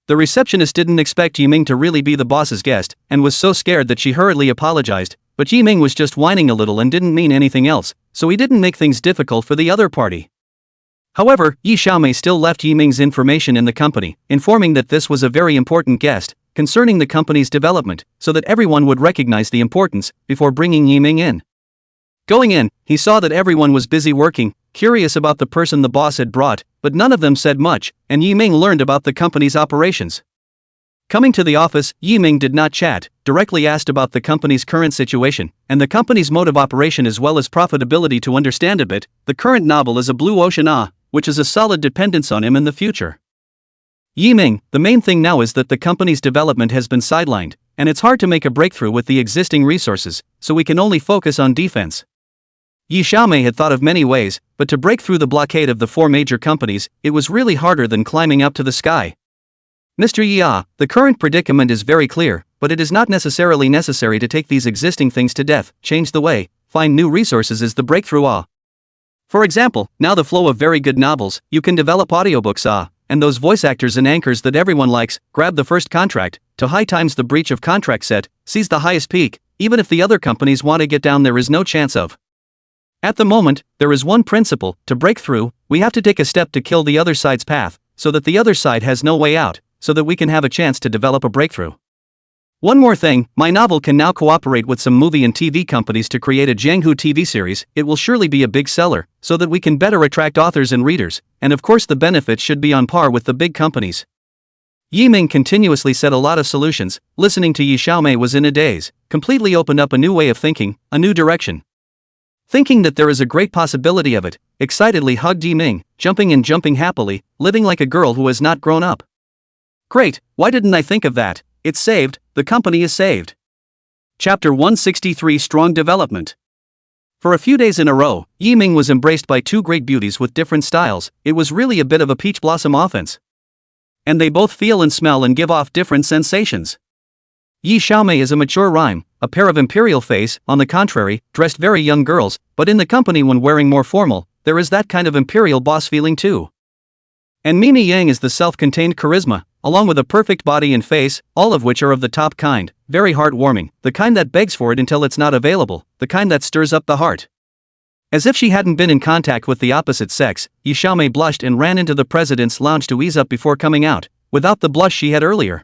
The receptionist didn't expect Yiming to really be the boss's guest, and was so scared that she hurriedly apologized, but Yiming was just whining a little and didn't mean anything else, so he didn't make things difficult for the other party. However, Yi Xiaomei still left Yiming's information in the company, informing that this was a very important guest, concerning the company's development, so that everyone would recognize the importance, before bringing Yiming in. Going in, he saw that everyone was busy working, curious about the person the boss had brought, but none of them said much, and Yiming learned about the company's operations. Coming to the office, Yi Ming did not chat, directly asked about the company's current situation, and the company's mode of operation as well as profitability to understand a bit. The current novel is a blue ocean which is a solid dependence on him in the future. Yi Ming, the main thing now is that the company's development has been sidelined, and it's hard to make a breakthrough with the existing resources, so we can only focus on defense. Yi Xiaomei had thought of many ways, but to break through the blockade of the 4 major companies, it was really harder than climbing up to the sky. Mr. Yi, the current predicament is very clear, but it is not necessarily necessary to take these existing things to death. Change the way, find new resources is the breakthrough. For example, now the flow of very good novels, you can develop audiobooks and those voice actors and anchors that everyone likes, grab the first contract, to high times the breach of contract set, seize the highest peak, even if the other companies want to get down there is no chance of. At the moment, there is one principle: to break through, we have to take a step to kill the other side's path, so that the other side has no way out, so that we can have a chance to develop a breakthrough. One more thing, my novel can now cooperate with some movie and TV companies to create a Jianghu TV series. It will surely be a big seller, so that we can better attract authors and readers, and of course the benefits should be on par with the big companies. Yi Ming continuously said a lot of solutions. Listening to Yi Xiaomei was in a daze, completely opened up a new way of thinking, a new direction. Thinking that there is a great possibility of it, excitedly hugged Yi Ming, jumping and jumping happily, living like a girl who has not grown up. Great, why didn't I think of that? It's saved, the company is saved. Chapter 163: Strong Development. For a few days in a row, Yi Ming was embraced by 2 great beauties with different styles. It was really a bit of a peach blossom offense. And they both feel and smell and give off different sensations. Yi Xiaomei is a mature rhyme, a pair of imperial face, on the contrary, dressed very young girls, but in the company when wearing more formal, there is that kind of imperial boss feeling too. And Mimi Yang is the self-contained charisma, along with a perfect body and face, all of which are of the top kind, very heartwarming, the kind that begs for it until it's not available, the kind that stirs up the heart. As if she hadn't been in contact with the opposite sex, Yi Xiaomei blushed and ran into the president's lounge to ease up before coming out, without the blush she had earlier.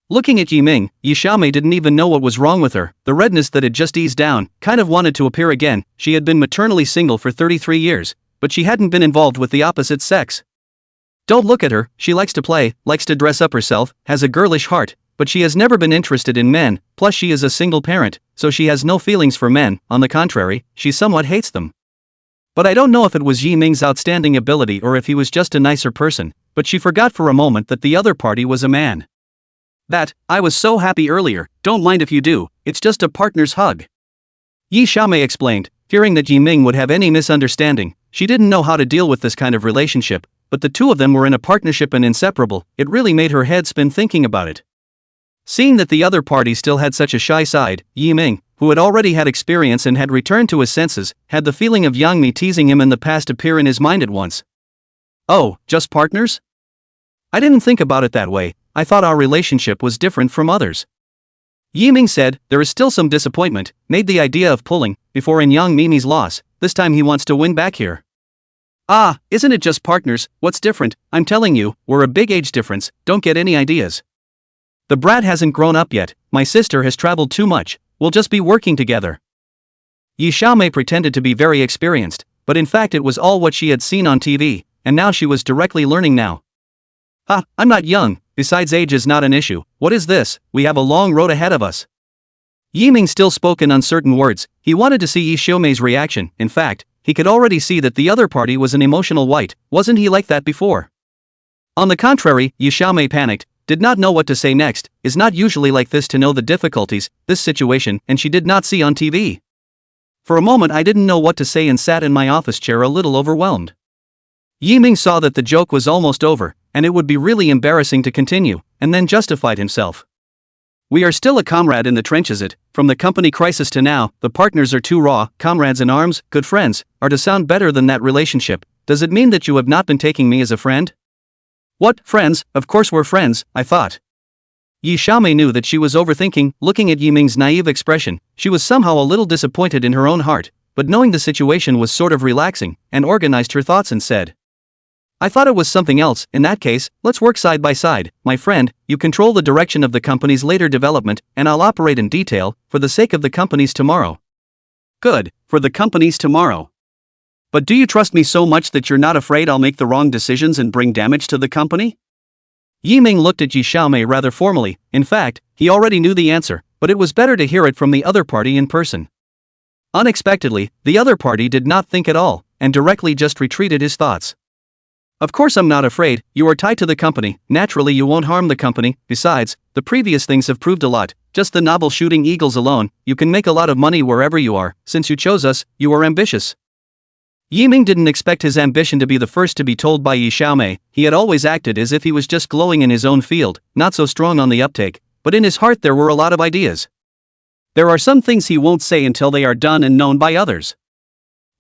Looking at Yi Ming, Yi Xiaomei didn't even know what was wrong with her. The redness that had just eased down, kind of wanted to appear again. She had been maternally single for 33 years, but she hadn't been involved with the opposite sex. Don't look at her, she likes to play, likes to dress up herself, has a girlish heart, but she has never been interested in men, plus she is a single parent, so she has no feelings for men. On the contrary, she somewhat hates them. But I don't know if it was Yi Ming's outstanding ability or if he was just a nicer person, but she forgot for a moment that the other party was a man. I was so happy earlier, don't mind if you do, it's just a partner's hug. Yi Xiaomei explained, fearing that Yi Ming would have any misunderstanding. She didn't know how to deal with this kind of relationship, but the two of them were in a partnership and inseparable. It really made her head spin thinking about it. Seeing that the other party still had such a shy side, Yi Ming, who had already had experience and had returned to his senses, had the feeling of Yang Mi teasing him in the past appear in his mind at once. Oh, just partners? I didn't think about it that way. I thought our relationship was different from others. Yi Ming said, there is still some disappointment, made the idea of pulling, before in Yang Mimi's loss, this time he wants to win back here. Isn't it just partners? What's different? I'm telling you, we're a big age difference, don't get any ideas. The brat hasn't grown up yet, my sister has traveled too much, we'll just be working together. Yi Xiaomei pretended to be very experienced, but in fact it was all what she had seen on TV, and now she was directly learning now. I'm not young, besides age is not an issue. What is this? We have a long road ahead of us. Yi Ming still spoke in uncertain words. He wanted to see Yi Xiaomei's reaction. In fact, he could already see that the other party was an emotional white. Wasn't he like that before? On the contrary, Yi Xiaomei panicked, did not know what to say next, is not usually like this to know the difficulties, this situation, and she did not see on TV. For a moment I didn't know what to say and sat in my office chair a little overwhelmed. Yi Ming saw that the joke was almost over, and it would be really embarrassing to continue, and then justified himself. We are still a comrade in the trenches. From the company crisis to now, the partners are too raw. Comrades in arms, good friends, are to sound better than that relationship. Does it mean that you have not been taking me as a friend? What, friends? Of course we're friends, I thought. Yi Xiaomei knew that she was overthinking. Looking at Yi Ming's naive expression, she was somehow a little disappointed in her own heart, but knowing the situation was sort of relaxing, and organized her thoughts and said, I thought it was something else. In that case, let's work side by side. My friend, you control the direction of the company's later development, and I'll operate in detail, for the sake of the company's tomorrow. Good, for the company's tomorrow. But do you trust me so much that you're not afraid I'll make the wrong decisions and bring damage to the company? Yiming looked at Yi Xiaomei rather formally. In fact, he already knew the answer, but it was better to hear it from the other party in person. Unexpectedly, the other party did not think at all, and directly just retreated his thoughts. Of course I'm not afraid, you are tied to the company, naturally you won't harm the company, besides, the previous things have proved a lot, just the novel Shooting Eagles alone, you can make a lot of money wherever you are, since you chose us, you are ambitious. Yiming didn't expect his ambition to be the first to be told by Yi Xiaomei. He had always acted as if he was just glowing in his own field, not so strong on the uptake, but in his heart there were a lot of ideas. There are some things he won't say until they are done and known by others.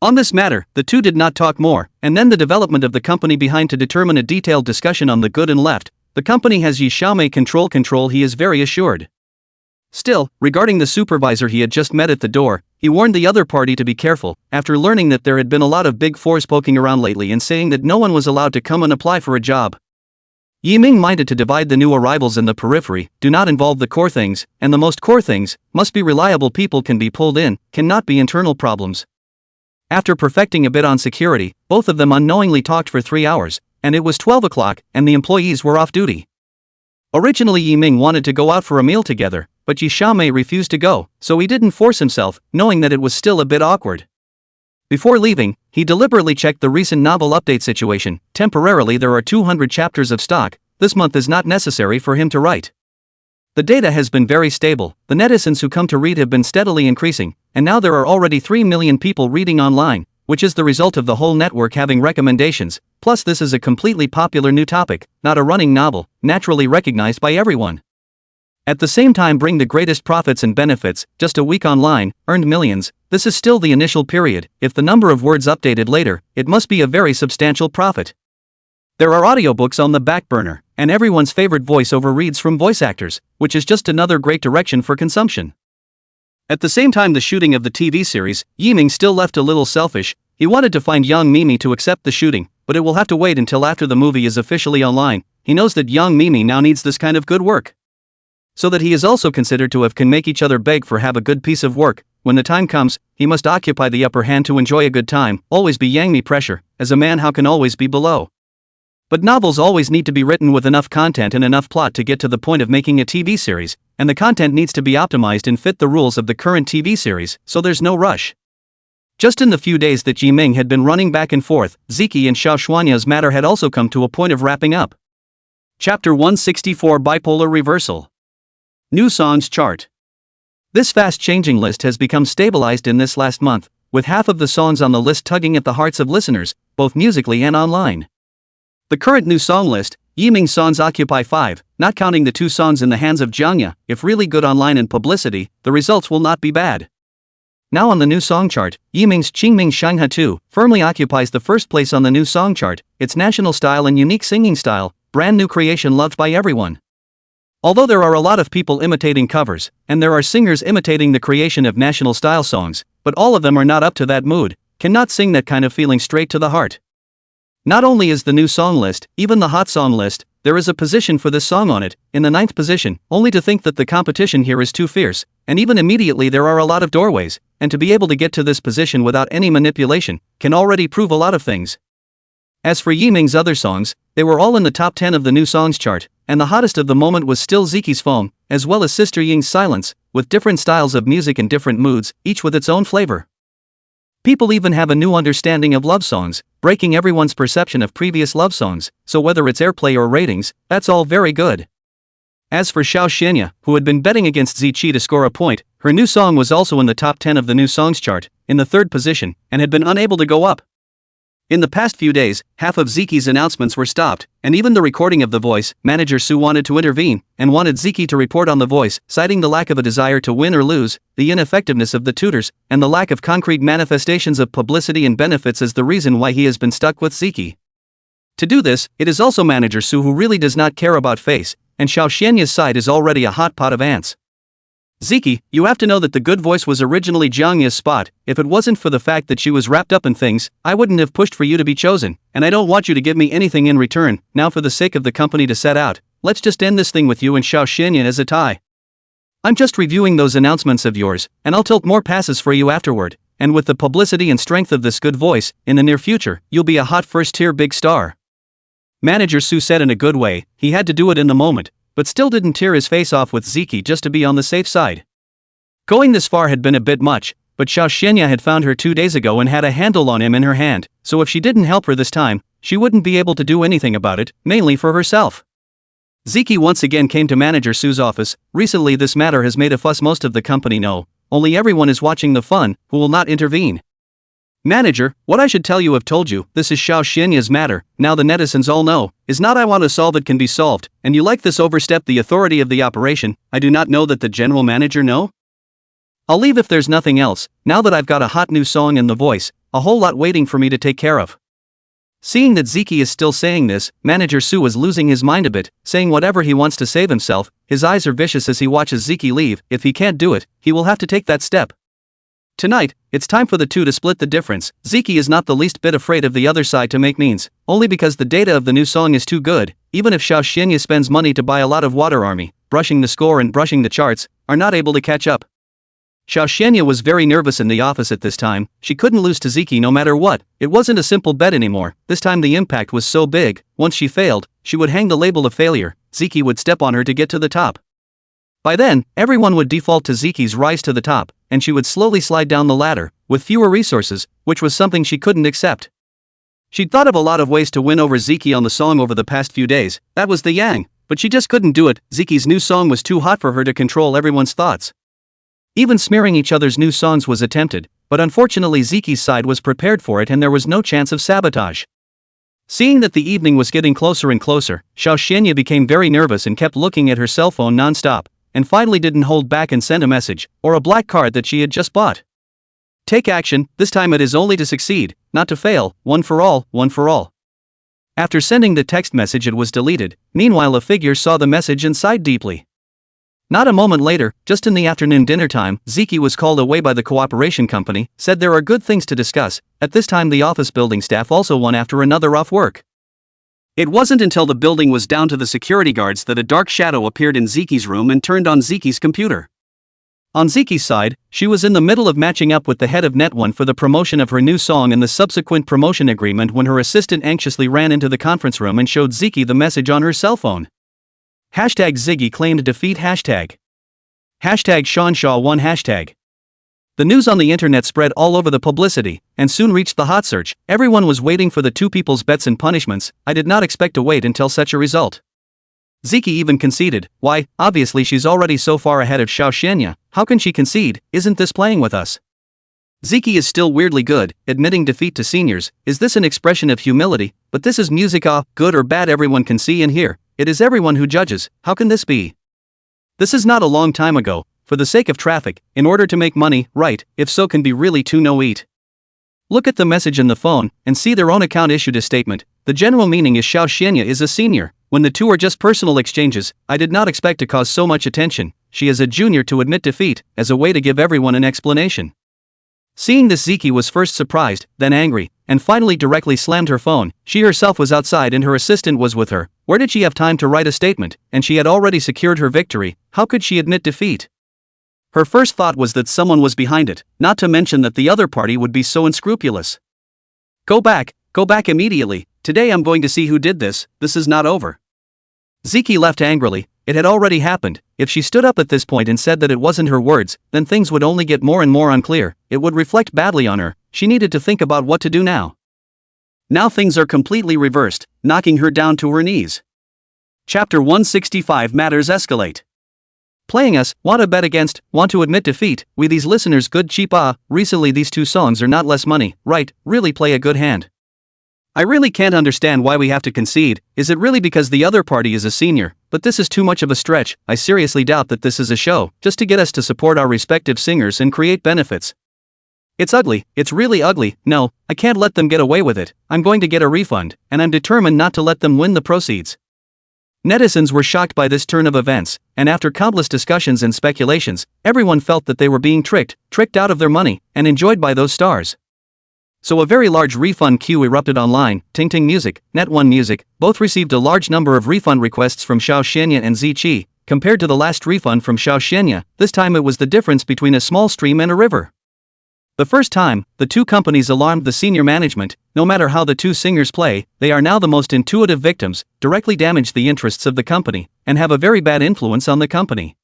On this matter, the two did not talk more, and then the development of the company behind to determine a detailed discussion on the good and left. The company has Yi Xiaomei control, he is very assured. Still, regarding the supervisor he had just met at the door, he warned the other party to be careful, after learning that there had been a lot of big fours poking around lately and saying that no one was allowed to come and apply for a job. Yiming minded to divide the new arrivals in the periphery, do not involve the core things, and the most core things, must be reliable people can be pulled in, cannot be internal problems. After perfecting a bit on security, both of them unknowingly talked for 3 hours, and it was 12 o'clock, and the employees were off duty. Originally Yiming wanted to go out for a meal together, but Yi Xiaomei refused to go, so he didn't force himself, knowing that it was still a bit awkward. Before leaving, he deliberately checked the recent novel update situation. Temporarily there are 200 chapters of stock, this month is not necessary for him to write. The data has been very stable, the netizens who come to read have been steadily increasing, and now there are already 3 million people reading online, which is the result of the whole network having recommendations, plus this is a completely popular new topic, not a running novel, naturally recognized by everyone. At the same time bring the greatest profits and benefits, just a week online, earned millions, this is still the initial period, if the number of words updated later, it must be a very substantial profit. There are audiobooks on the back burner, and everyone's favorite voiceover reads from voice actors, which is just another great direction for consumption. At the same time the shooting of the TV series, Yiming still left a little selfish. He wanted to find young Mimi to accept the shooting, but it will have to wait until after the movie is officially online. He knows that young Mimi now needs this kind of good work. So that he is also considered to have can make each other beg for have a good piece of work. When the time comes, he must occupy the upper hand to enjoy a good time, always be yang me pressure, as a man how can always be below. But novels always need to be written with enough content and enough plot to get to the point of making a TV series, and the content needs to be optimized and fit the rules of the current TV series, so there's no rush. Just in the few days that Yiming had been running back and forth, Ziki and Xiaoshuanya's matter had also come to a point of wrapping up. Chapter 164 Bipolar Reversal. New Songs Chart. This fast-changing list has become stabilized in this last month, with half of the songs on the list tugging at the hearts of listeners, both musically and online. The current new song list, Yiming's songs occupy 5, not counting the 2 songs in the hands of Jiangya. If really good online and publicity, the results will not be bad. Now on the new song chart, Yiming's Qingming Shangha 2 firmly occupies the first place on the new song chart. Its national style and unique singing style, brand new creation loved by everyone. Although there are a lot of people imitating covers, and there are singers imitating the creation of national style songs, but all of them are not up to that mood, cannot sing that kind of feeling straight to the heart. Not only is the new song list, even the hot song list, there is a position for this song on it, in the 9th position, only to think that the competition here is too fierce, and even immediately there are a lot of doorways, and to be able to get to this position without any manipulation, can already prove a lot of things. As for Yiming's other songs, they were all in the top 10 of the new songs chart, and the hottest of the moment was still Ziki's Foam, as well as Sister Ying's Silence, with different styles of music and different moods, each with its own flavor. People even have a new understanding of love songs, breaking everyone's perception of previous love songs, so whether it's airplay or ratings, that's all very good. As for Xiao Xianya, who had been betting against Ziqi to score a point, her new song was also in the top 10 of the new songs chart, in the 3rd position, and had been unable to go up. In the past few days, half of Ziki's announcements were stopped, and even the recording of The Voice, manager Su wanted to intervene, and wanted Ziki to report on The Voice, citing the lack of a desire to win or lose, the ineffectiveness of the tutors, and the lack of concrete manifestations of publicity and benefits as the reason why he has been stuck with Ziki. To do this, it is also manager Su who really does not care about face, and Xiao Xianya's side is already a hot pot of ants. Ziki, you have to know that the good voice was originally Jiangya's spot. If it wasn't for the fact that she was wrapped up in things, I wouldn't have pushed for you to be chosen, and I don't want you to give me anything in return. Now for the sake of the company to set out, let's just end this thing with you and Xiao Xianya as a tie. I'm just reviewing those announcements of yours, and I'll tilt more passes for you afterward, and with the publicity and strength of this good voice, in the near future, you'll be a hot first-tier big star. Manager Su said in a good way. He had to do it in the moment, but still didn't tear his face off with Ziki just to be on the safe side. Going this far had been a bit much, but Xiao Xianya had found her 2 days ago and had a handle on him in her hand, so if she didn't help her this time, she wouldn't be able to do anything about it, mainly for herself. Ziki once again came to Manager Su's office. Recently this matter has made a fuss. Most of the company know, only everyone is watching the fun, who will not intervene. Manager, what I should tell you have told you, this is Xiao Xianya's matter, now the netizens all know, is not I want to solve it can be solved, and you like this overstep the authority of the operation. I do not know that the general manager know? I'll leave if there's nothing else, now that I've got a hot new song and the voice, a whole lot waiting for me to take care of. Seeing that Ziki is still saying this, Manager Su is losing his mind a bit, saying whatever he wants to save himself. His eyes are vicious as he watches Ziki leave. If he can't do it, he will have to take that step. Tonight, it's time for the two to split the difference. Ziki is not the least bit afraid of the other side to make means, only because the data of the new song is too good. Even if Xiao Xianya spends money to buy a lot of water army, brushing the score and brushing the charts, are not able to catch up. Xiao Xianya was very nervous in the office at this time. She couldn't lose to Ziki no matter what. It wasn't a simple bet anymore. This time the impact was so big. Once she failed, she would hang the label of failure. Ziki would step on her to get to the top. By then, everyone would default to Ziki's rise to the top, and she would slowly slide down the ladder, with fewer resources, which was something she couldn't accept. She'd thought of a lot of ways to win over Ziki on the song over the past few days. That was the yang, but she just couldn't do it. Ziki's new song was too hot for her to control everyone's thoughts. Even smearing each other's new songs was attempted, but unfortunately Ziki's side was prepared for it and there was no chance of sabotage. Seeing that the evening was getting closer and closer, Xiao Xianya became very nervous and kept looking at her cell phone non-stop, and finally didn't hold back and sent a message, or a black card that she had just bought. Take action, this time it is only to succeed, not to fail, one for all, one for all. After sending the text message it was deleted. Meanwhile a figure saw the message and sighed deeply. Not a moment later, just in the afternoon dinner time, Ziki was called away by the cooperation company, said there are good things to discuss. At this time the office building staff also one after another off work. It wasn't until the building was down to the security guards that a dark shadow appeared in Ziki's room and turned on Ziki's computer. On Ziki's side, she was in the middle of matching up with the head of Net1 for the promotion of her new song and the subsequent promotion agreement when her assistant anxiously ran into the conference room and showed Ziki the message on her cell phone. Hashtag Ziggy claimed defeat. Hashtag Sean Shaw won. Hashtag. The news on the internet spread all over the publicity, and soon reached the hot search. Everyone was waiting for the two people's bets and punishments. I did not expect to wait until such a result. Ziki even conceded. Why, obviously she's already so far ahead of Xiao Xianya, how can she concede? Isn't this playing with us? Ziki is still weirdly good, admitting defeat to seniors. Is this an expression of humility? But this is music. Good or bad everyone can see and hear. It is everyone who judges. How can this be? This is not a long time ago, for the sake of traffic, in order to make money, right? If so can be really to no eat. Look at the message in the phone, and see their own account issued a statement. The general meaning is Xiao Xianya is a senior. When the two are just personal exchanges, I did not expect to cause so much attention. She is a junior to admit defeat, as a way to give everyone an explanation. Seeing this Ziki was first surprised, then angry, and finally directly slammed her phone. She herself was outside and her assistant was with her. Where did she have time to write a statement? And she had already secured her victory. How could she admit defeat? Her first thought was that someone was behind it, not to mention that the other party would be so unscrupulous. Go back immediately. Today I'm going to see who did this. This is not over. Ziki left angrily. It had already happened. If she stood up at this point and said that it wasn't her words, then things would only get more and more unclear. It would reflect badly on her. She needed to think about what to do now. Now things are completely reversed, knocking her down to her knees. Chapter 165 Matters escalate. Playing us, want to bet against, want to admit defeat, we these listeners good cheap. Recently these two songs are not less money, right? Really play a good hand. I really can't understand why we have to concede. Is it really because the other party is a senior? But this is too much of a stretch. I seriously doubt that this is a show, just to get us to support our respective singers and create benefits. It's ugly, it's really ugly. No, I can't let them get away with it. I'm going to get a refund, and I'm determined not to let them win the proceeds. Netizens were shocked by this turn of events, and after countless discussions and speculations, everyone felt that they were being tricked out of their money, and enjoyed by those stars. So a very large refund queue erupted online. Ting Ting Music, Net1 Music, both received a large number of refund requests from Xiao Xianya and Ziqi. Compared to the last refund from Xiao Xianya, this time it was the difference between a small stream and a river. The first time, the two companies alarmed the senior management. No matter how the two singers play, they are now the most intuitive victims, directly damage the interests of the company, and have a very bad influence on the company.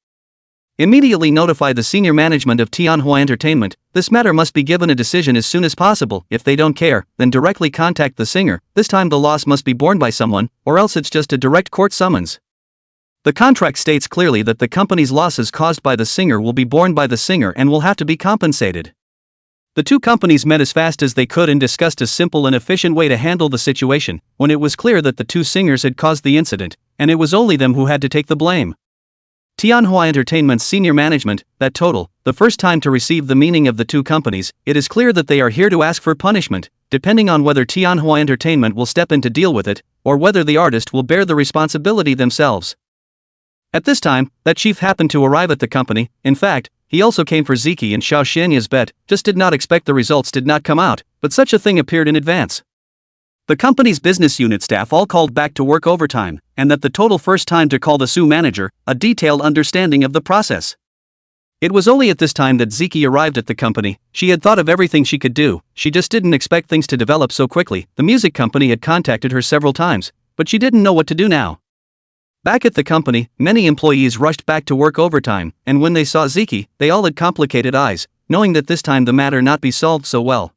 Immediately notify the senior management of Manhwa Entertainment. This matter must be given a decision as soon as possible. If they don't care, then directly contact the singer. This time the loss must be borne by someone, or else it's just a direct court summons. The contract states clearly that the company's losses caused by the singer will be borne by the singer and will have to be compensated. The two companies met as fast as they could and discussed a simple and efficient way to handle the situation, when it was clear that the two singers had caused the incident, and it was only them who had to take the blame. Manhwa Entertainment's senior management, that total, the first time to receive the meaning of the two companies, it is clear that they are here to ask for punishment, depending on whether Manhwa Entertainment will step in to deal with it, or whether the artist will bear the responsibility themselves. At this time, that chief happened to arrive at the company. In fact, he also came for Ziki and Xiao Xianya's bet, just did not expect the results did not come out, but such a thing appeared in advance. The company's business unit staff all called back to work overtime, and that the total first time to call the Su manager, a detailed understanding of the process. It was only at this time that Ziki arrived at the company. She had thought of everything she could do, she just didn't expect things to develop so quickly. The music company had contacted her several times, but she didn't know what to do now. Back at the company, many employees rushed back to work overtime, and when they saw Ziki, they all had complicated eyes, knowing that this time the matter not be solved so well.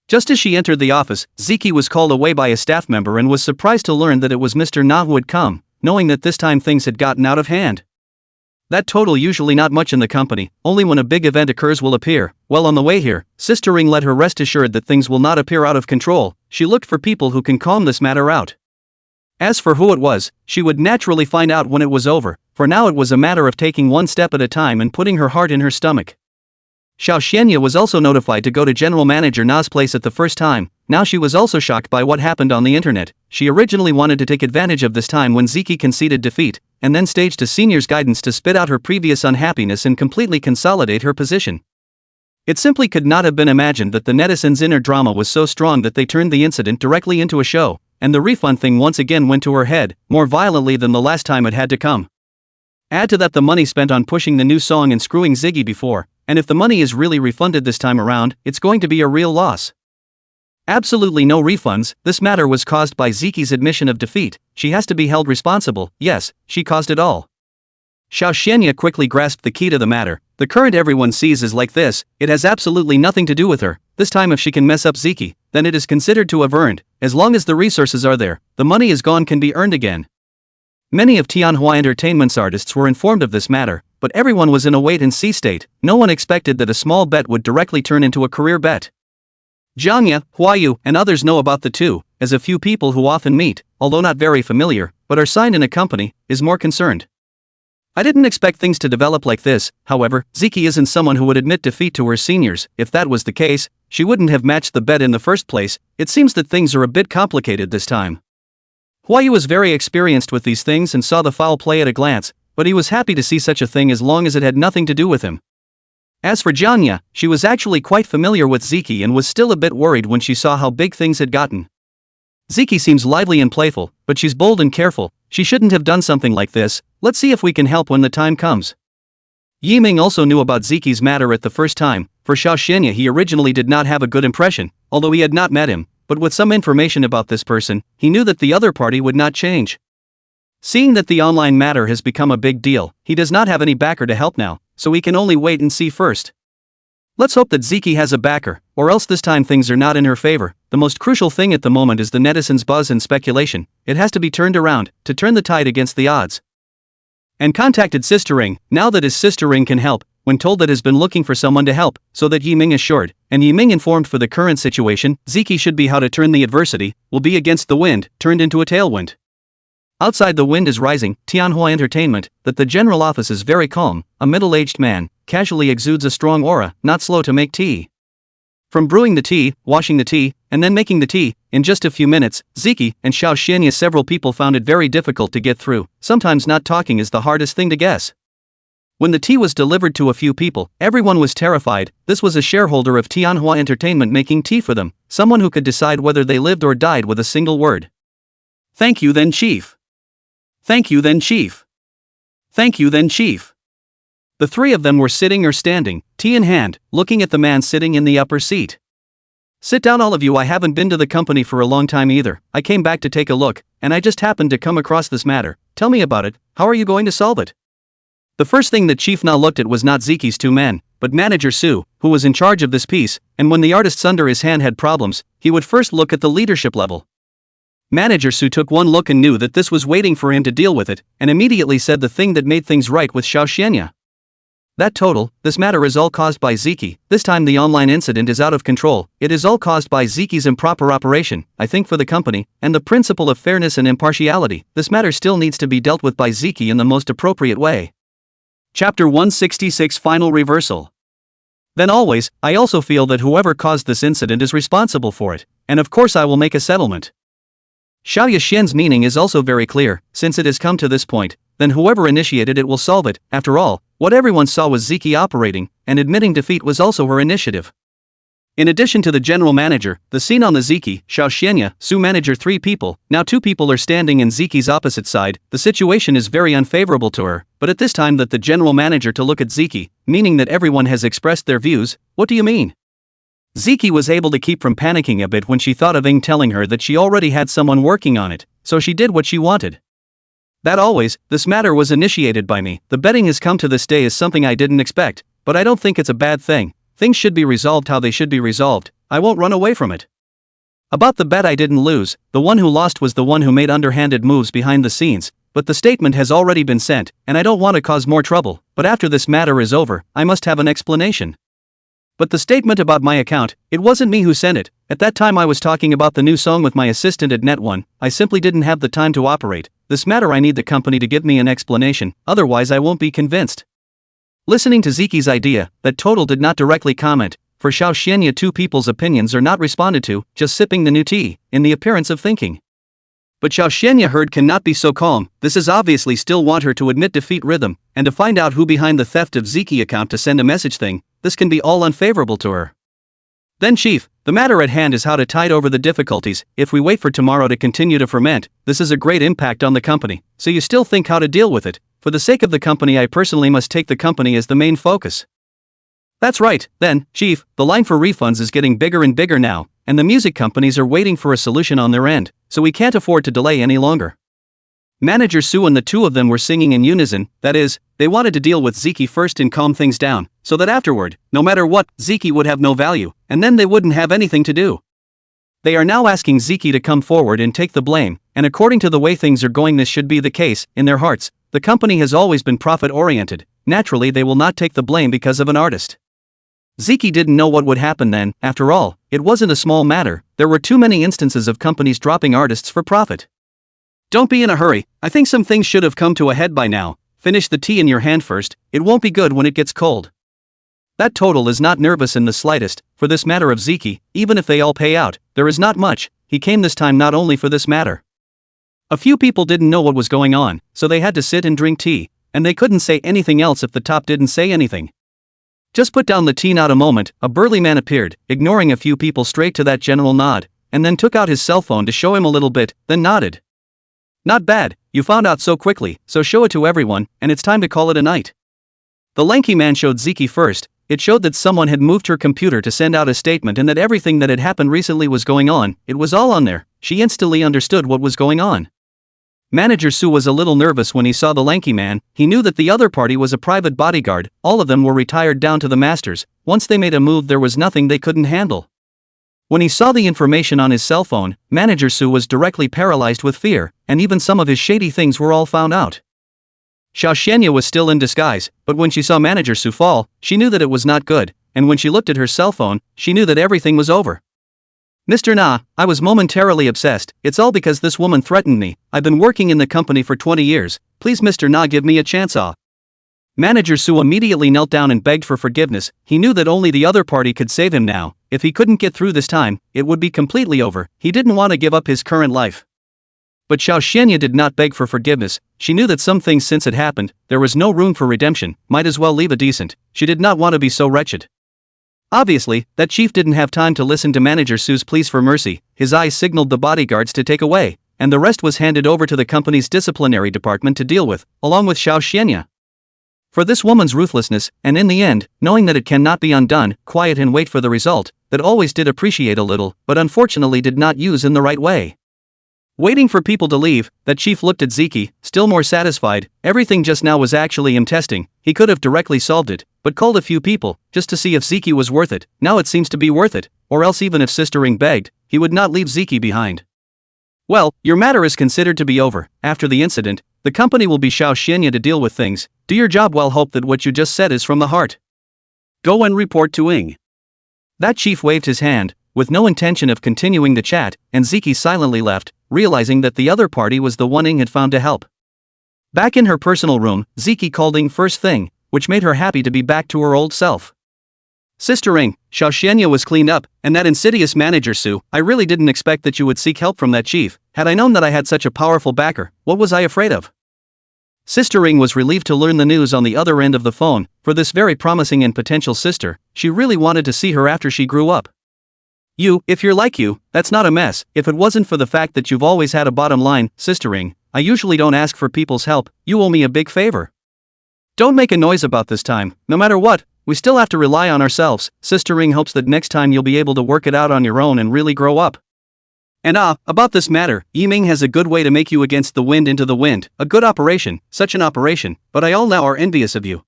Just as she entered the office, Ziki was called away by a staff member and was surprised to learn that it was Mr. Na who had come, knowing that this time things had gotten out of hand. That total usually not much in the company, only when a big event occurs will appear. Well, on the way here, Sister Ring let her rest assured that things will not appear out of control. She looked for people who can calm this matter out. As for who it was, she would naturally find out when it was over, for now it was a matter of taking one step at a time and putting her heart in her stomach. Xiao Xianya was also notified to go to General Manager Na's place at the first time. Now she was also shocked by what happened on the internet. She originally wanted to take advantage of this time when Ziki conceded defeat, and then staged a senior's guidance to spit out her previous unhappiness and completely consolidate her position. It simply could not have been imagined that the netizens' inner drama was so strong that they turned the incident directly into a show, and the refund thing once again went to her head, more violently than the last time it had to come. Add to that the money spent on pushing the new song and screwing Ziggy before, and if the money is really refunded this time around, it's going to be a real loss. Absolutely no refunds. This matter was caused by Ziki's admission of defeat. She has to be held responsible. Yes, she caused it all. Xiao Xianya quickly grasped the key to the matter. The current everyone sees is like this, it has absolutely nothing to do with her. This time if she can mess up Ziki, then it is considered to have earned. As long as the resources are there, the money is gone can be earned again. Many of Manhwa Entertainment's artists were informed of this matter, but everyone was in a wait-and-see state. No one expected that a small bet would directly turn into a career bet. Jiangya, Huayu, and others know about the two, as a few people who often meet, although not very familiar, but are signed in a company, is more concerned. I didn't expect things to develop like this. However, Ziki isn't someone who would admit defeat to her seniors. If that was the case, she wouldn't have matched the bet in the first place. It seems that things are a bit complicated this time. Huayu was very experienced with these things and saw the foul play at a glance, but he was happy to see such a thing as long as it had nothing to do with him. As for Jiangya, she was actually quite familiar with Ziki and was still a bit worried when she saw how big things had gotten. Ziki seems lively and playful, but she's bold and careful. She shouldn't have done something like this. Let's see if we can help when the time comes. Yiming also knew about Ziki's matter at the first time. For Xiao Xianya he originally did not have a good impression, although he had not met him, but with some information about this person, he knew that the other party would not change. Seeing that the online matter has become a big deal, he does not have any backer to help now, so we can only wait and see first. Let's hope that Ziki has a backer, or else this time things are not in her favor. The most crucial thing at the moment is the netizens' buzz and speculation. It has to be turned around, to turn the tide against the odds. And contacted Sister Ring, now that his Sister Ring can help, when told that has been looking for someone to help, so that Yiming assured, and Yiming informed for the current situation, Ziki should be how to turn the adversity, will be against the wind, turned into a tailwind. Outside the wind is rising, Manhwa Entertainment, that the general office is very calm, a middle-aged man, casually exudes a strong aura, not slow to make tea. From brewing the tea, washing the tea, and then making the tea, in just a few minutes, Ziki and Xiao Xianya several people found it very difficult to get through. Sometimes not talking is the hardest thing to guess. When the tea was delivered to a few people, everyone was terrified. This was a shareholder of Manhwa Entertainment making tea for them, someone who could decide whether they lived or died with a single word. Thank you then, Chief. Thank you then, Chief. Thank you then, Chief. The three of them were sitting or standing, tea in hand, looking at the man sitting in the upper seat. "Sit down all of you, I haven't been to the company for a long time either, I came back to take a look, and I just happened to come across this matter, tell me about it, how are you going to solve it?" The first thing that Chief Na looked at was not Zeki's two men, but Manager Su, who was in charge of this piece, and when the artists under his hand had problems, he would first look at the leadership level. Manager Su took one look and knew that this was waiting for him to deal with it, and immediately said the thing that made things right with Xiao Xianya. "That total, this matter is all caused by Zeki, this time the online incident is out of control, it is all caused by Zeki's improper operation, I think for the company, and the principle of fairness and impartiality, this matter still needs to be dealt with by Zeki in the most appropriate way." Chapter 166 Final Reversal. Then always, I also feel that whoever caused this incident is responsible for it, and of course I will make a settlement. Xiao Yashian's meaning is also very clear, since it has come to this point, then whoever initiated it will solve it, after all, what everyone saw was Zeki operating, and admitting defeat was also her initiative. In addition to the general manager, the scene on the Zeki, Xiao Xianya, Su manager 3 people, now 2 people are standing in Zeki's opposite side, the situation is very unfavorable to her, but at this time that the general manager to look at Zeki, meaning that everyone has expressed their views, what do you mean? Zeki was able to keep from panicking a bit when she thought of Ing telling her that she already had someone working on it, so she did what she wanted. That always, this matter was initiated by me, the betting has come to this day is something I didn't expect, but I don't think it's a bad thing. Things should be resolved how they should be resolved, I won't run away from it. About the bet I didn't lose, the one who lost was the one who made underhanded moves behind the scenes, but the statement has already been sent, and I don't want to cause more trouble, but after this matter is over, I must have an explanation. But the statement about my account, it wasn't me who sent it, at that time I was talking about the new song with my assistant at Net1, I simply didn't have the time to operate, this matter I need the company to give me an explanation, otherwise I won't be convinced. Listening to Zeki's idea, that Total did not directly comment, for Xiao Xianya 2 people's opinions are not responded to, just sipping the new tea, in the appearance of thinking. But Xiao Xianya heard cannot be so calm, this is obviously still want her to admit defeat rhythm, and to find out who behind the theft of Zeki account to send a message thing, this can be all unfavorable to her. Then Chief, the matter at hand is how to tide over the difficulties, if we wait for tomorrow to continue to ferment, this is a great impact on the company, so you still think how to deal with it. For the sake of the company I personally must take the company as the main focus. That's right, then, Chief, the line for refunds is getting bigger and bigger now, and the music companies are waiting for a solution on their end, so we can't afford to delay any longer. Manager Su and the 2 of them were singing in unison, that is, they wanted to deal with Zeki first and calm things down, so that afterward, no matter what, Zeki would have no value, and then they wouldn't have anything to do. They are now asking Zeki to come forward and take the blame, and according to the way things are going this should be the case, in their hearts. The company has always been profit-oriented, naturally they will not take the blame because of an artist. Zeki didn't know what would happen then, after all, it wasn't a small matter, there were too many instances of companies dropping artists for profit. Don't be in a hurry, I think some things should have come to a head by now, finish the tea in your hand first, it won't be good when it gets cold. That Total is not nervous in the slightest, for this matter of Zeki, even if they all pay out, there is not much, he came this time not only for this matter. A few people didn't know what was going on, so they had to sit and drink tea, and they couldn't say anything else if the top didn't say anything. Just put down the tea not a moment, a burly man appeared, ignoring a few people straight to that general nod, and then took out his cell phone to show him a little bit, then nodded. Not bad, you found out so quickly, so show it to everyone, and it's time to call it a night. The lanky man showed Zeki first, it showed that someone had moved her computer to send out a statement and that everything that had happened recently was going on, it was all on there, she instantly understood what was going on. Manager Su was a little nervous when he saw the lanky man, he knew that the other party was a private bodyguard, all of them were retired down to the masters, once they made a move there was nothing they couldn't handle. When he saw the information on his cell phone, Manager Su was directly paralyzed with fear, and even some of his shady things were all found out. Xiao Xianya was still in disguise, but when she saw Manager Su fall, she knew that it was not good, and when she looked at her cell phone, she knew that everything was over. Mr. Na, I was momentarily obsessed, it's all because this woman threatened me, I've been working in the company for 20 years, please Mr. Na give me a chance. Manager Su immediately knelt down and begged for forgiveness, he knew that only the other party could save him now, if he couldn't get through this time, it would be completely over, he didn't want to give up his current life. But Xiao Xianya did not beg for forgiveness, she knew that some things since it happened, there was no room for redemption, might as well leave a decent, she did not want to be so wretched. Obviously, that chief didn't have time to listen to Manager Su's pleas for mercy, his eyes signaled the bodyguards to take away, and the rest was handed over to the company's disciplinary department to deal with, along with Xiao Xianya. For this woman's ruthlessness, and in the end, knowing that it cannot be undone, quiet and wait for the result, that always did appreciate a little, but unfortunately did not use in the right way. Waiting for people to leave, that chief looked at Ziki, still more satisfied. Everything just now was actually him testing. He could have directly solved it, but called a few people, just to see if Ziki was worth it. Now it seems to be worth it, or else even if Sister Ring begged, he would not leave Ziki behind. Well, your matter is considered to be over. After the incident, the company will be Xiao Xianya to deal with things. Do your job well, hope that what you just said is from the heart. Go and report to Ing. That chief waved his hand, with no intention of continuing the chat, and Ziki silently left, realizing that the other party was the one Ing had found to help. Back in her personal room, Ziki called Ing first thing, which made her happy to be back to her old self. Sister Ing, Xiao Xianya was cleaned up, and that insidious manager Su, I really didn't expect that you would seek help from that chief. Had I known that I had such a powerful backer, what was I afraid of? Sister Ing was relieved to learn the news on the other end of the phone. For this very promising and potential sister, she really wanted to see her after she grew up. If you're like you, that's not a mess. If it wasn't for the fact that you've always had a bottom line, Sister Ing, I usually don't ask for people's help. You owe me a big favor. Don't make a noise about this time. No matter what, we still have to rely on ourselves. Sister Ing hopes that next time you'll be able to work it out on your own and really grow up. And about this matter, Yiming has a good way to make you against the wind into the wind. A good operation, such an operation, but I all now are envious of you.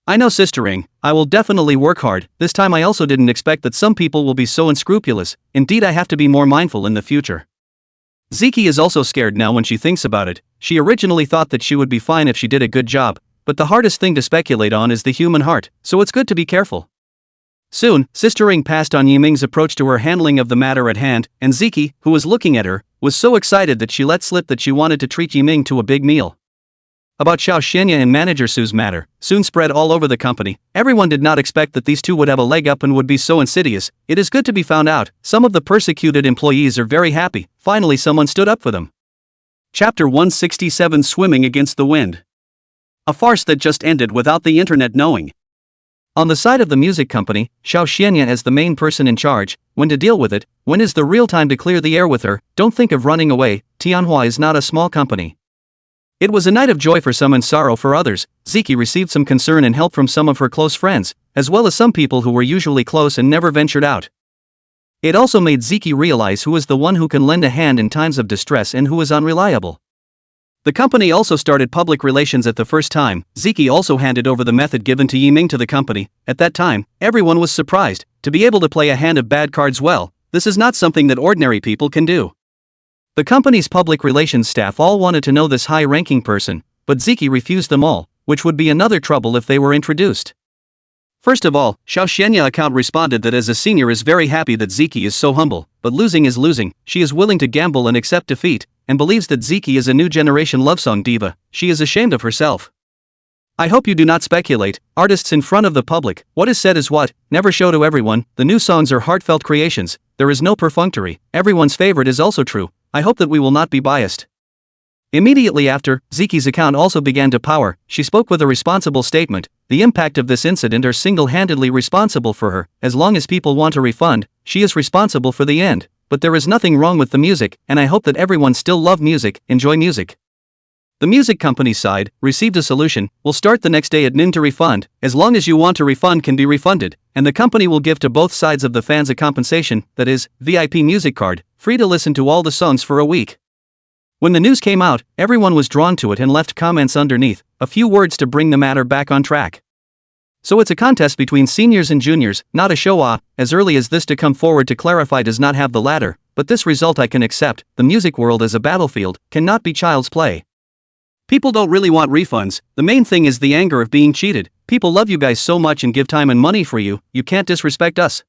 I know, Sister Ing, I will definitely work hard. This time I also didn't expect that some people will be so unscrupulous. Indeed, I have to be more mindful in the future. Ziki is also scared now when she thinks about it. She originally thought that she would be fine if she did a good job, but the hardest thing to speculate on is the human heart, so it's good to be careful. Soon, Sister Ing passed on Yiming's approach to her handling of the matter at hand, and Ziki, who was looking at her, was so excited that she let slip that she wanted to treat Yiming to a big meal. About Xiao Xianya and Manager Su's matter soon spread all over the company. Everyone did not expect that these two would have a leg up and would be so insidious. It is good to be found out. Some of the persecuted employees are very happy. Finally someone stood up for them. Chapter 167, Swimming Against the Wind. A farce that just ended without the internet knowing. On the side of the music company, Xiao Xianya as the main person in charge. When to deal with it, when is the real time to clear the air with her? Don't think of running away. Tianhua is not a small company. It was a night of joy for some and sorrow for others. Ziki received some concern and help from some of her close friends, as well as some people who were usually close and never ventured out. It also made Ziki realize who is the one who can lend a hand in times of distress and who is unreliable. The company also started public relations at the first time. Ziki also handed over the method given to Yiming to the company. At that time, everyone was surprised to be able to play a hand of bad cards well. This is not something that ordinary people can do. The company's public relations staff all wanted to know this high-ranking person, but Ziki refused them all, which would be another trouble if they were introduced. First of all, Xiao Xianya account responded that as a senior is very happy that Ziki is so humble, but losing is losing. She is willing to gamble and accept defeat, and believes that Ziki is a new generation love song diva. She is ashamed of herself. I hope you do not speculate, artists in front of the public. What is said is what, never show to everyone. The new songs are heartfelt creations. There is no perfunctory. Everyone's favorite is also true. I hope that we will not be biased. Immediately after, Ziki's account also began to power. She spoke with a responsible statement. The impact of this incident are single-handedly responsible for her. As long as people want a refund, she is responsible for the end. But there is nothing wrong with the music, and I hope that everyone still love music, enjoy music. The music company's side received a solution. Will start the next day at noon to refund. As long as you want a refund can be refunded, and the company will give to both sides of the fans a compensation, that is, VIP music card, free to listen to all the songs for a week. When the news came out, everyone was drawn to it and left comments underneath, a few words to bring the matter back on track. So it's a contest between seniors and juniors, not a show-off. As early as this to come forward to clarify does not have the latter, but this result I can accept. The music world as a battlefield cannot be child's play. People don't really want refunds. The main thing is the anger of being cheated. People love you guys so much and give time and money for you, you can't disrespect us.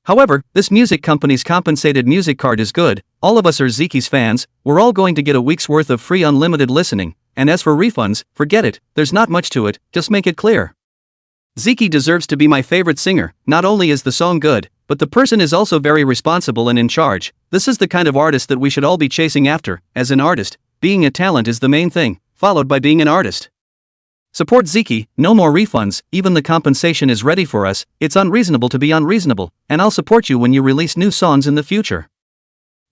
However, this music company's compensated music card is good. All of us are Ziki's fans. We're all going to get a week's worth of free unlimited listening. And as for refunds, forget it. There's not much to it, just make it clear. Ziki deserves to be my favorite singer. Not only is the song good, but the person is also very responsible and in charge. This is the kind of artist that we should all be chasing after. As an artist, being a talent is the main thing, followed by being an artist. Support Ziki, no more refunds, even the compensation is ready for us. It's unreasonable to be unreasonable, and I'll support you when you release new songs in the future.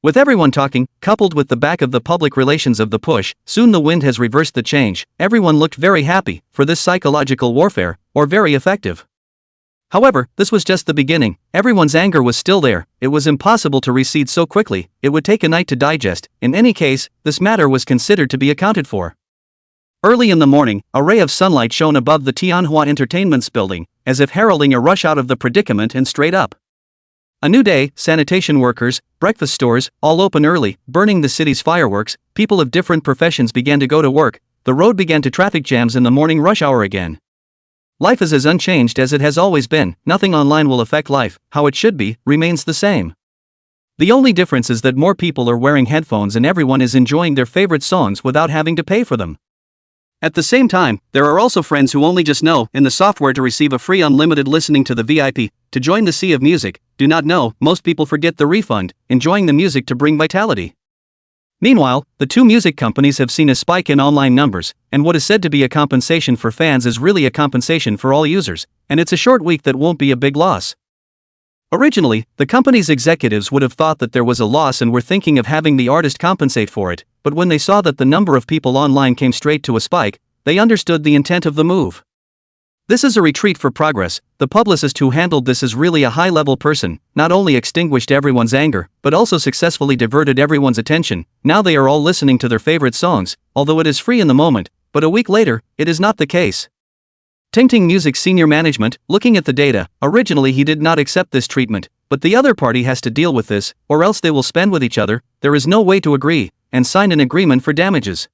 With everyone talking, coupled with the back of the public relations of the push, soon the wind has reversed the change. Everyone looked very happy for this psychological warfare, or very effective. However, this was just the beginning. Everyone's anger was still there. It was impossible to recede so quickly. It would take a night to digest. In any case, this matter was considered to be accounted for. Early in the morning, a ray of sunlight shone above the Tianhua Entertainment's building, as if heralding a rush out of the predicament and straight up. A new day, sanitation workers, breakfast stores, all open early, burning the city's fireworks, people of different professions began to go to work, the road began to traffic jams in the morning rush hour again. Life is as unchanged as it has always been. Nothing online will affect life. How it should be, remains the same. The only difference is that more people are wearing headphones and everyone is enjoying their favorite songs without having to pay for them. At the same time, there are also friends who only just know in the software to receive a free unlimited listening to the VIP, to join the sea of music, do not know, most people forget the refund, enjoying the music to bring vitality. Meanwhile, the two music companies have seen a spike in online numbers, and what is said to be a compensation for fans is really a compensation for all users, and it's a short week that won't be a big loss. Originally, the company's executives would have thought that there was a loss and were thinking of having the artist compensate for it, but when they saw that the number of people online came straight to a spike, they understood the intent of the move. This is a retreat for progress. The publicist who handled this is really a high-level person, not only extinguished everyone's anger, but also successfully diverted everyone's attention. Now they are all listening to their favorite songs, although it is free in the moment, but a week later, it is not the case. Tingting Music's senior management, looking at the data, originally he did not accept this treatment, but the other party has to deal with this, or else they will spend with each other. There is no way to agree, and sign an agreement for damages.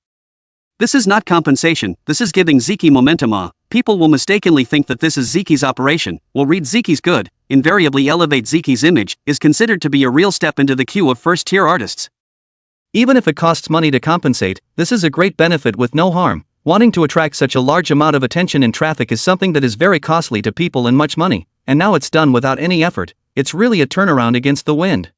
This is not compensation, this is giving Ziki momentum. People will mistakenly think that this is Ziki's operation, will read Ziki's good, invariably elevate Ziki's image, is considered to be a real step into the queue of first-tier artists. Even if it costs money to compensate, this is a great benefit with no harm. Wanting to attract such a large amount of attention and traffic is something that is very costly to people and much money, and now it's done without any effort. It's really a turnaround against the wind.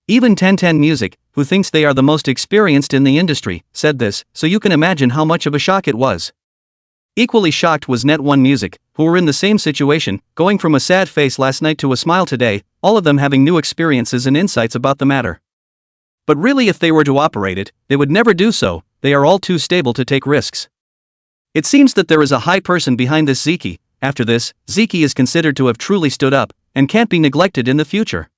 Even 1010 Music, who thinks they are the most experienced in the industry, said this, so you can imagine how much of a shock it was. Equally shocked was Net One Music, who were in the same situation, going from a sad face last night to a smile today, all of them having new experiences and insights about the matter. But really, if they were to operate it, they would never do so. They are all too stable to take risks. It seems that there is a high person behind this Ziki. After this, Ziki is considered to have truly stood up, and can't be neglected in the future.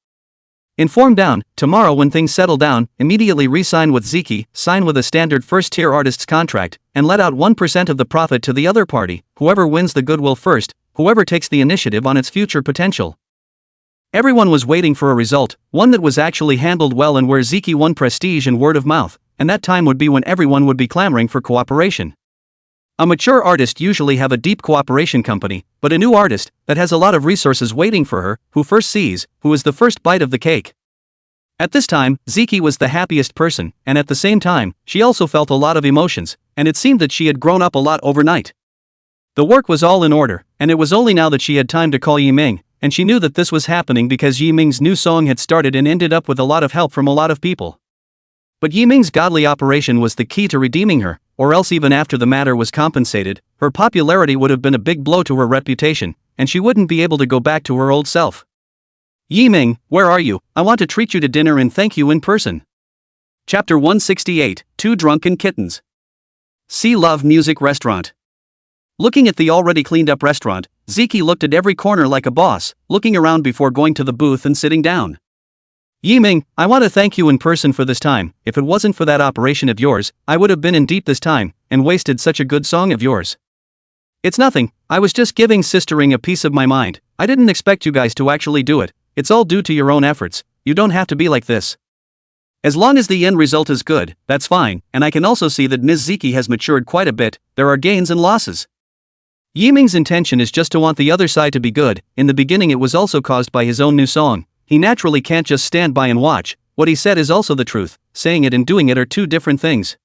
Inform down, tomorrow when things settle down, immediately re-sign with Ziki, sign with a standard first-tier artist's contract, and let out 1% of the profit to the other party, whoever wins the goodwill first, whoever takes the initiative on its future potential. Everyone was waiting for a result, one that was actually handled well and where Ziki won prestige and word of mouth, and that time would be when everyone would be clamoring for cooperation. A mature artist usually have a deep cooperation company, but a new artist, that has a lot of resources waiting for her, who first sees, who is the first bite of the cake. At this time, Ziki was the happiest person, and at the same time, she also felt a lot of emotions, and it seemed that she had grown up a lot overnight. The work was all in order, and it was only now that she had time to call Yiming, and she knew that this was happening because Yiming's new song had started and ended up with a lot of help from a lot of people. But Yiming's godly operation was the key to redeeming her, or else even after the matter was compensated, her popularity would have been a big blow to her reputation, and she wouldn't be able to go back to her old self. Yiming, where are you? I want to treat you to dinner and thank you in person. Chapter 168, Two Drunken Kittens. See Love Music Restaurant. Looking at the already cleaned up restaurant, Ziki looked at every corner like a boss, looking around before going to the booth and sitting down. Yiming, I want to thank you in person for this time. If it wasn't for that operation of yours, I would have been in deep this time, and wasted such a good song of yours. It's nothing, I was just giving Sistering a piece of my mind. I didn't expect you guys to actually do it. It's all due to your own efforts. You don't have to be like this. As long as the end result is good, that's fine, and I can also see that Ms. Ziki has matured quite a bit. There are gains and losses. Yiming's intention is just to want the other side to be good. In the beginning it was also caused by his own new song. He naturally can't just stand by and watch. What he said is also the truth. Saying it and doing it are two different things.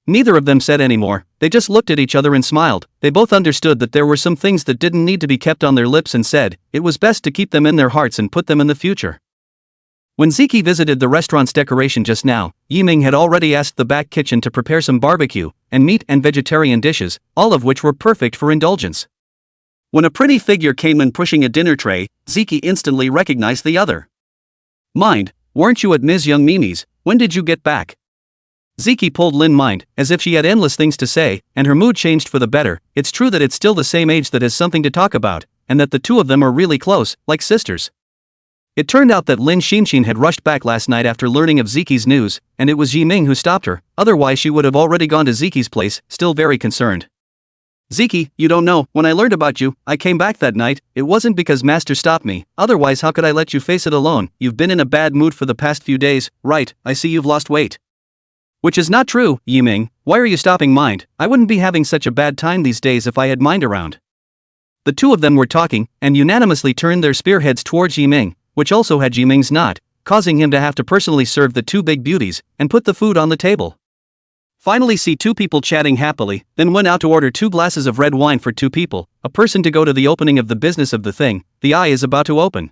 Neither of them said anymore. They just looked at each other and smiled. They both understood that there were some things that didn't need to be kept on their lips and said, it was best to keep them in their hearts and put them in the future. When Ziki visited the restaurant's decoration just now, Yiming had already asked the back kitchen to prepare some barbecue, and meat and vegetarian dishes, all of which were perfect for indulgence. When a pretty figure came in pushing a dinner tray, Ziki instantly recognized the other. Mind, weren't you at Ms. Young Mimi's? When did you get back? Ziki pulled Lin mind, as if she had endless things to say, and her mood changed for the better. It's true that it's still the same age that has something to talk about, and that the two of them are really close, like sisters. It turned out that Lin Xinxin had rushed back last night after learning of Ziki's news, and it was Yiming who stopped her, otherwise she would have already gone to Ziki's place, still very concerned. Ziki, you don't know, when I learned about you, I came back that night. It wasn't because Master stopped me, otherwise how could I let you face it alone? You've been in a bad mood for the past few days, right? I see you've lost weight. Which is not true, Yiming. Why are you stopping mind? I wouldn't be having such a bad time these days if I had mind around. The two of them were talking, and unanimously turned their spearheads towards Yiming, which also had Yiming's nod, causing him to have to personally serve the two big beauties, and put the food on the table. Finally see two people chatting happily, then went out to order 2 glasses of red wine for 2 people, a person to go to the opening of the business of the thing, the eye is about to open.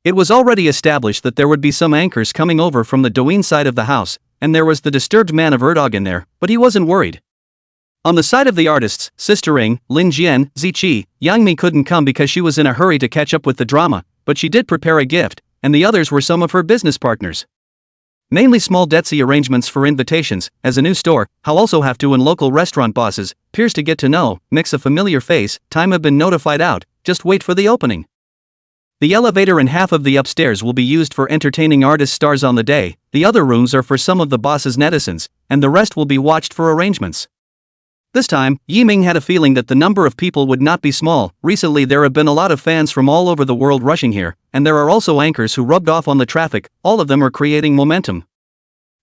It was already established that there would be some anchors coming over from the Douyin side of the house, and there was the disturbed man of Erdogan there, but he wasn't worried. On the side of the artists, Sister Ring, Lin Jian, Ziqi, Yang Mi couldn't come because she was in a hurry to catch up with the drama, but she did prepare a gift, and the others were some of her business partners. Mainly small Detsy arrangements for invitations, as a new store, how also have to and local restaurant bosses, peers to get to know, mix a familiar face, time have been notified out, just wait for the opening. The elevator and half of the upstairs will be used for entertaining artist stars on the day, the other rooms are for some of the boss's netizens, and the rest will be watched for arrangements. This time, Yiming had a feeling that the number of people would not be small. Recently there have been a lot of fans from all over the world rushing here, and there are also anchors who rubbed off on the traffic, all of them are creating momentum.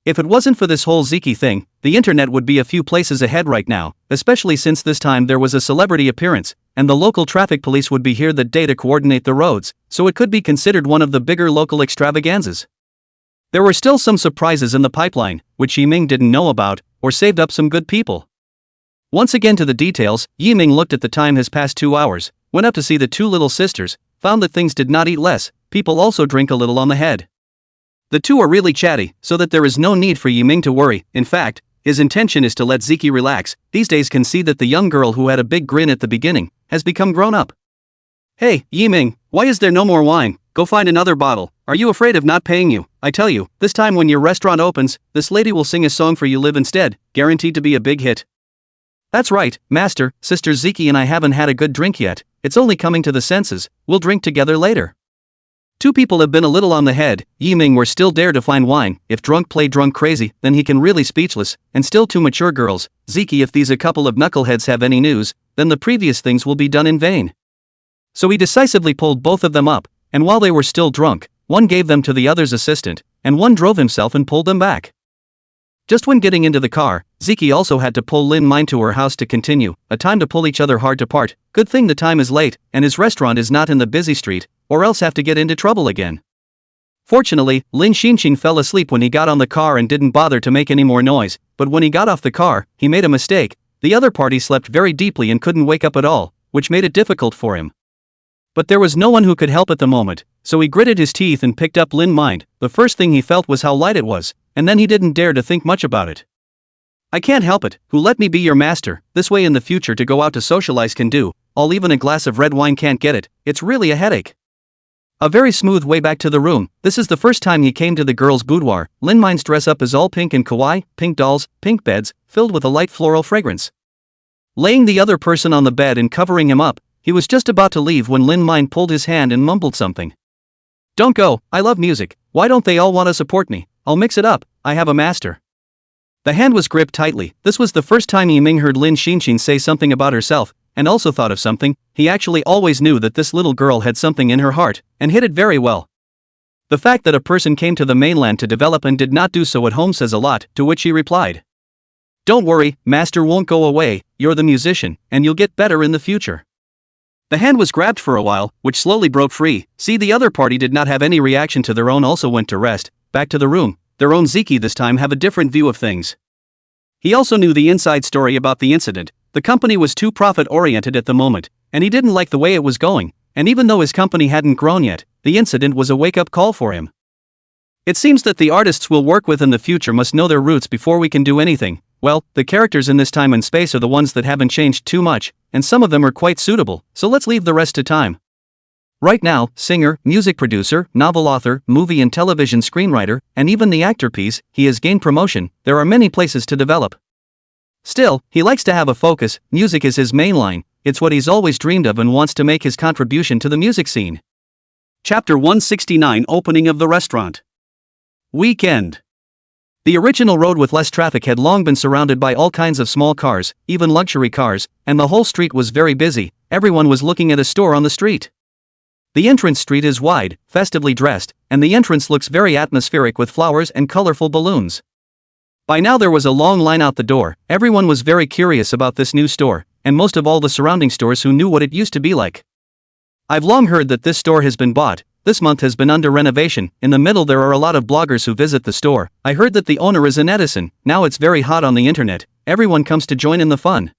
If it wasn't for this whole Ziki thing, the internet would be a few places ahead right now, especially since this time there was a celebrity appearance, and the local traffic police would be here that day to coordinate the roads, so it could be considered one of the bigger local extravaganzas. There were still some surprises in the pipeline, which Yiming didn't know about, or saved up some good people. Once again to the details, Yiming looked at the time has passed 2 hours, went up to see the 2 little sisters, found that things did not eat less, people also drink a little on the head. The two are really chatty, so that there is no need for Yiming to worry. In fact, his intention is to let Ziki relax. These days can see that the young girl who had a big grin at the beginning, has become grown up. Hey, Yiming, why is there no more wine? Go find another bottle. Are you afraid of not paying you? I tell you, this time when your restaurant opens, this lady will sing a song for you live instead, guaranteed to be a big hit. That's right, Master, Sister Ziki and I haven't had a good drink yet, it's only coming to the senses, we'll drink together later. 2 people have been a little on the head, Yiming were still dare to find wine, if drunk play drunk crazy, then he can really speechless, and still 2 mature girls, Ziki if these a couple of knuckleheads have any news, then the previous things will be done in vain. So he decisively pulled both of them up, and while they were still drunk, one gave them to the other's assistant, and one drove himself and pulled them back. Just when getting into the car, Ziki also had to pull Lin mind to her house to continue, a time to pull each other hard to part, good thing the time is late, and his restaurant is not in the busy street, or else have to get into trouble again. Fortunately, Lin Xinxin fell asleep when he got on the car and didn't bother to make any more noise, but when he got off the car, he made a mistake, the other party slept very deeply and couldn't wake up at all, which made it difficult for him. But there was no one who could help at the moment, so he gritted his teeth and picked up Lin mind. The first thing he felt was how light it was, and then he didn't dare to think much about it. I can't help it, who let me be your master, this way in the future to go out to socialize can do, all even a glass of red wine can't get it, it's really a headache. A very smooth way back to the room. This is the first time he came to the girls' boudoir. Lin mind's dress up is all pink and kawaii, pink dolls, pink beds, filled with a light floral fragrance. Laying the other person on the bed and covering him up, he was just about to leave when Lin mind pulled his hand and mumbled something. Don't go, I love music, why don't they all want to support me? I'll mix it up, I have a master. The hand was gripped tightly. This was the first time Yiming heard Lin Xinxin say something about herself, and also thought of something. He actually always knew that this little girl had something in her heart, and hid it very well. The fact that a person came to the mainland to develop and did not do so at home says a lot, to which he replied. Don't worry, master won't go away, you're the musician, and you'll get better in the future. The hand was grabbed for a while, which slowly broke free. See, the other party did not have any reaction to their own, also went to rest, back to the room. Their own Ziki this time have a different view of things. He also knew the inside story about the incident. The company was too profit-oriented at the moment, and he didn't like the way it was going, and even though his company hadn't grown yet, the incident was a wake-up call for him. It seems that the artists we'll work with in the future must know their roots before we can do anything. Well, the characters in this time and space are the ones that haven't changed too much, and some of them are quite suitable, so let's leave the rest to time. Right now, singer, music producer, novel author, movie and television screenwriter, and even the actor piece, he has gained promotion. There are many places to develop. Still, he likes to have a focus. Music is his main line. It's what he's always dreamed of and wants to make his contribution to the music scene. Chapter 169, Opening of the Restaurant. Weekend. The original road with less traffic had long been surrounded by all kinds of small cars, even luxury cars, and the whole street was very busy. Everyone was looking at a store on the street. The entrance street is wide, festively dressed, and the entrance looks very atmospheric with flowers and colorful balloons. By now there was a long line out the door. Everyone was very curious about this new store, and most of all the surrounding stores who knew what it used to be like. I've long heard that this store has been bought. This month has been under renovation. In the middle there are a lot of bloggers who visit the store. I heard that the owner is a netizen. Now it's very hot on the internet. Everyone comes to join in the fun.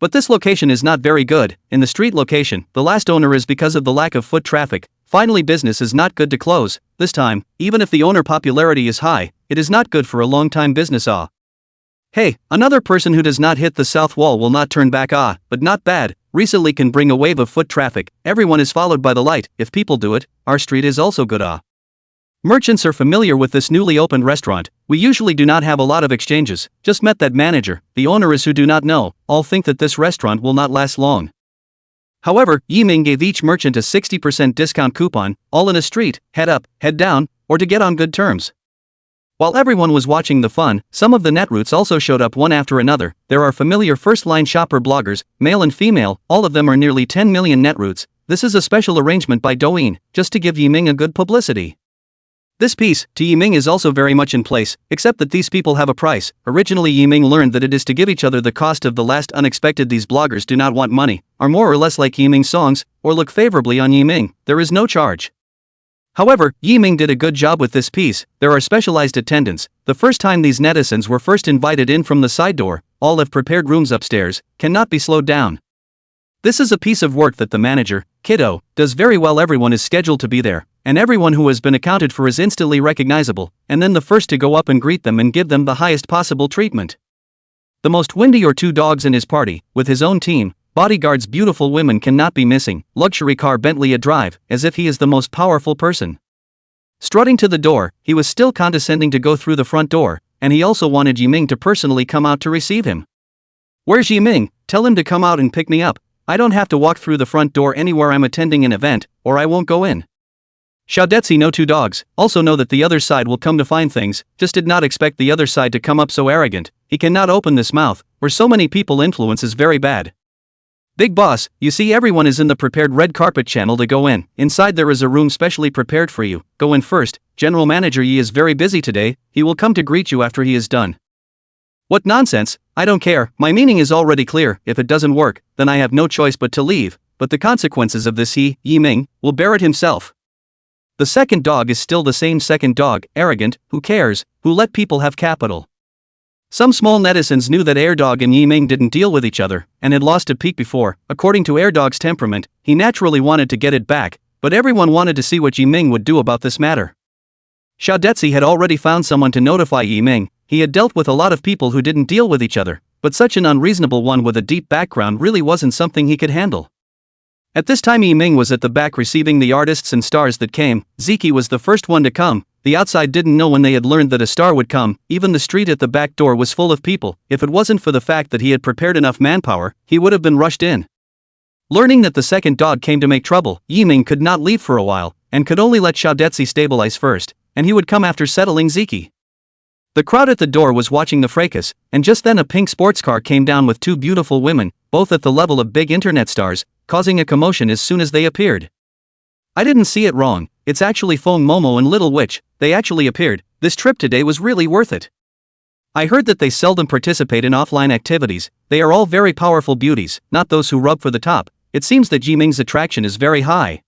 But this location is not very good. In the street location, the last owner is because of the lack of foot traffic. Finally, business is not good to close. This time, even if the owner popularity is high, it is not good for a long time business. Hey, another person who does not hit the south wall will not turn back. But not bad. Recently can bring a wave of foot traffic. Everyone is followed by the light. If people do it, our street is also good. Merchants are familiar with this newly opened restaurant. We usually do not have a lot of exchanges. Just met that manager. The owner is who do not know. All think that this restaurant will not last long. However, Yiming gave each merchant a 60% discount coupon, all in a street, head up, head down, or to get on good terms. While everyone was watching the fun, some of the netroots also showed up one after another. There are familiar first-line shopper bloggers, male and female, all of them are nearly 10 million netroots. This is a special arrangement by Douyin, just to give Yiming a good publicity. This piece, to Yiming, is also very much in place, except that these people have a price. Originally Yiming learned that it is to give each other the cost of the last unexpected. These bloggers do not want money, are more or less like Yiming's songs, or look favorably on Yiming. There is no charge. However, Yiming did a good job with this piece. There are specialized attendants. The first time these netizens were first invited in from the side door, all have prepared rooms upstairs, cannot be slowed down. This is a piece of work that the manager, Kiddo, does very well. Everyone is scheduled to be there, and everyone who has been accounted for is instantly recognizable, and then the first to go up and greet them and give them the highest possible treatment. The most windy or two dogs in his party, with his own team, bodyguards, beautiful women cannot be missing, luxury car Bentley a drive, as if he is the most powerful person. Strutting to the door, he was still condescending to go through the front door, and he also wanted Yiming to personally come out to receive him. Where's Yiming? Tell him to come out and pick me up. I don't have to walk through the front door anywhere I'm attending an event, or I won't go in. Xiaodetsi no two dogs, also know that the other side will come to find things, just did not expect the other side to come up so arrogant. He cannot open this mouth, where so many people influence is very bad. Big boss, you see everyone is in the prepared red carpet channel to go in. Inside there is a room specially prepared for you. Go in first. General Manager Yi is very busy today. He will come to greet you after he is done. What nonsense, I don't care, my meaning is already clear. If it doesn't work, then I have no choice but to leave, but the consequences of this Yiming, will bear it himself. The second dog is still the same second dog, arrogant, who cares, who let people have capital. Some small netizens knew that Airdog and Yiming didn't deal with each other, and had lost a peak before. According to Airdog's temperament, he naturally wanted to get it back, but everyone wanted to see what Yiming would do about this matter. Xiaodetsi had already found someone to notify Yiming. He had dealt with a lot of people who didn't deal with each other, but such an unreasonable one with a deep background really wasn't something he could handle. At this time Yiming was at the back receiving the artists and stars that came. Ziki was the first one to come. The outside didn't know when they had learned that a star would come. Even the street at the back door was full of people. If it wasn't for the fact that he had prepared enough manpower, he would have been rushed in. Learning that the second dog came to make trouble, Yiming could not leave for a while, and could only let Xiaodetsi stabilize first, and he would come after settling Ziki. The crowd at the door was watching the fracas, and just then a pink sports car came down with two beautiful women, both at the level of big internet stars, causing a commotion as soon as they appeared. I didn't see it wrong, it's actually Feng Momo and Little Witch, they actually appeared. This trip today was really worth it. I heard that they seldom participate in offline activities. They are all very powerful beauties, not those who rub for the top. It seems that Yiming's attraction is very high.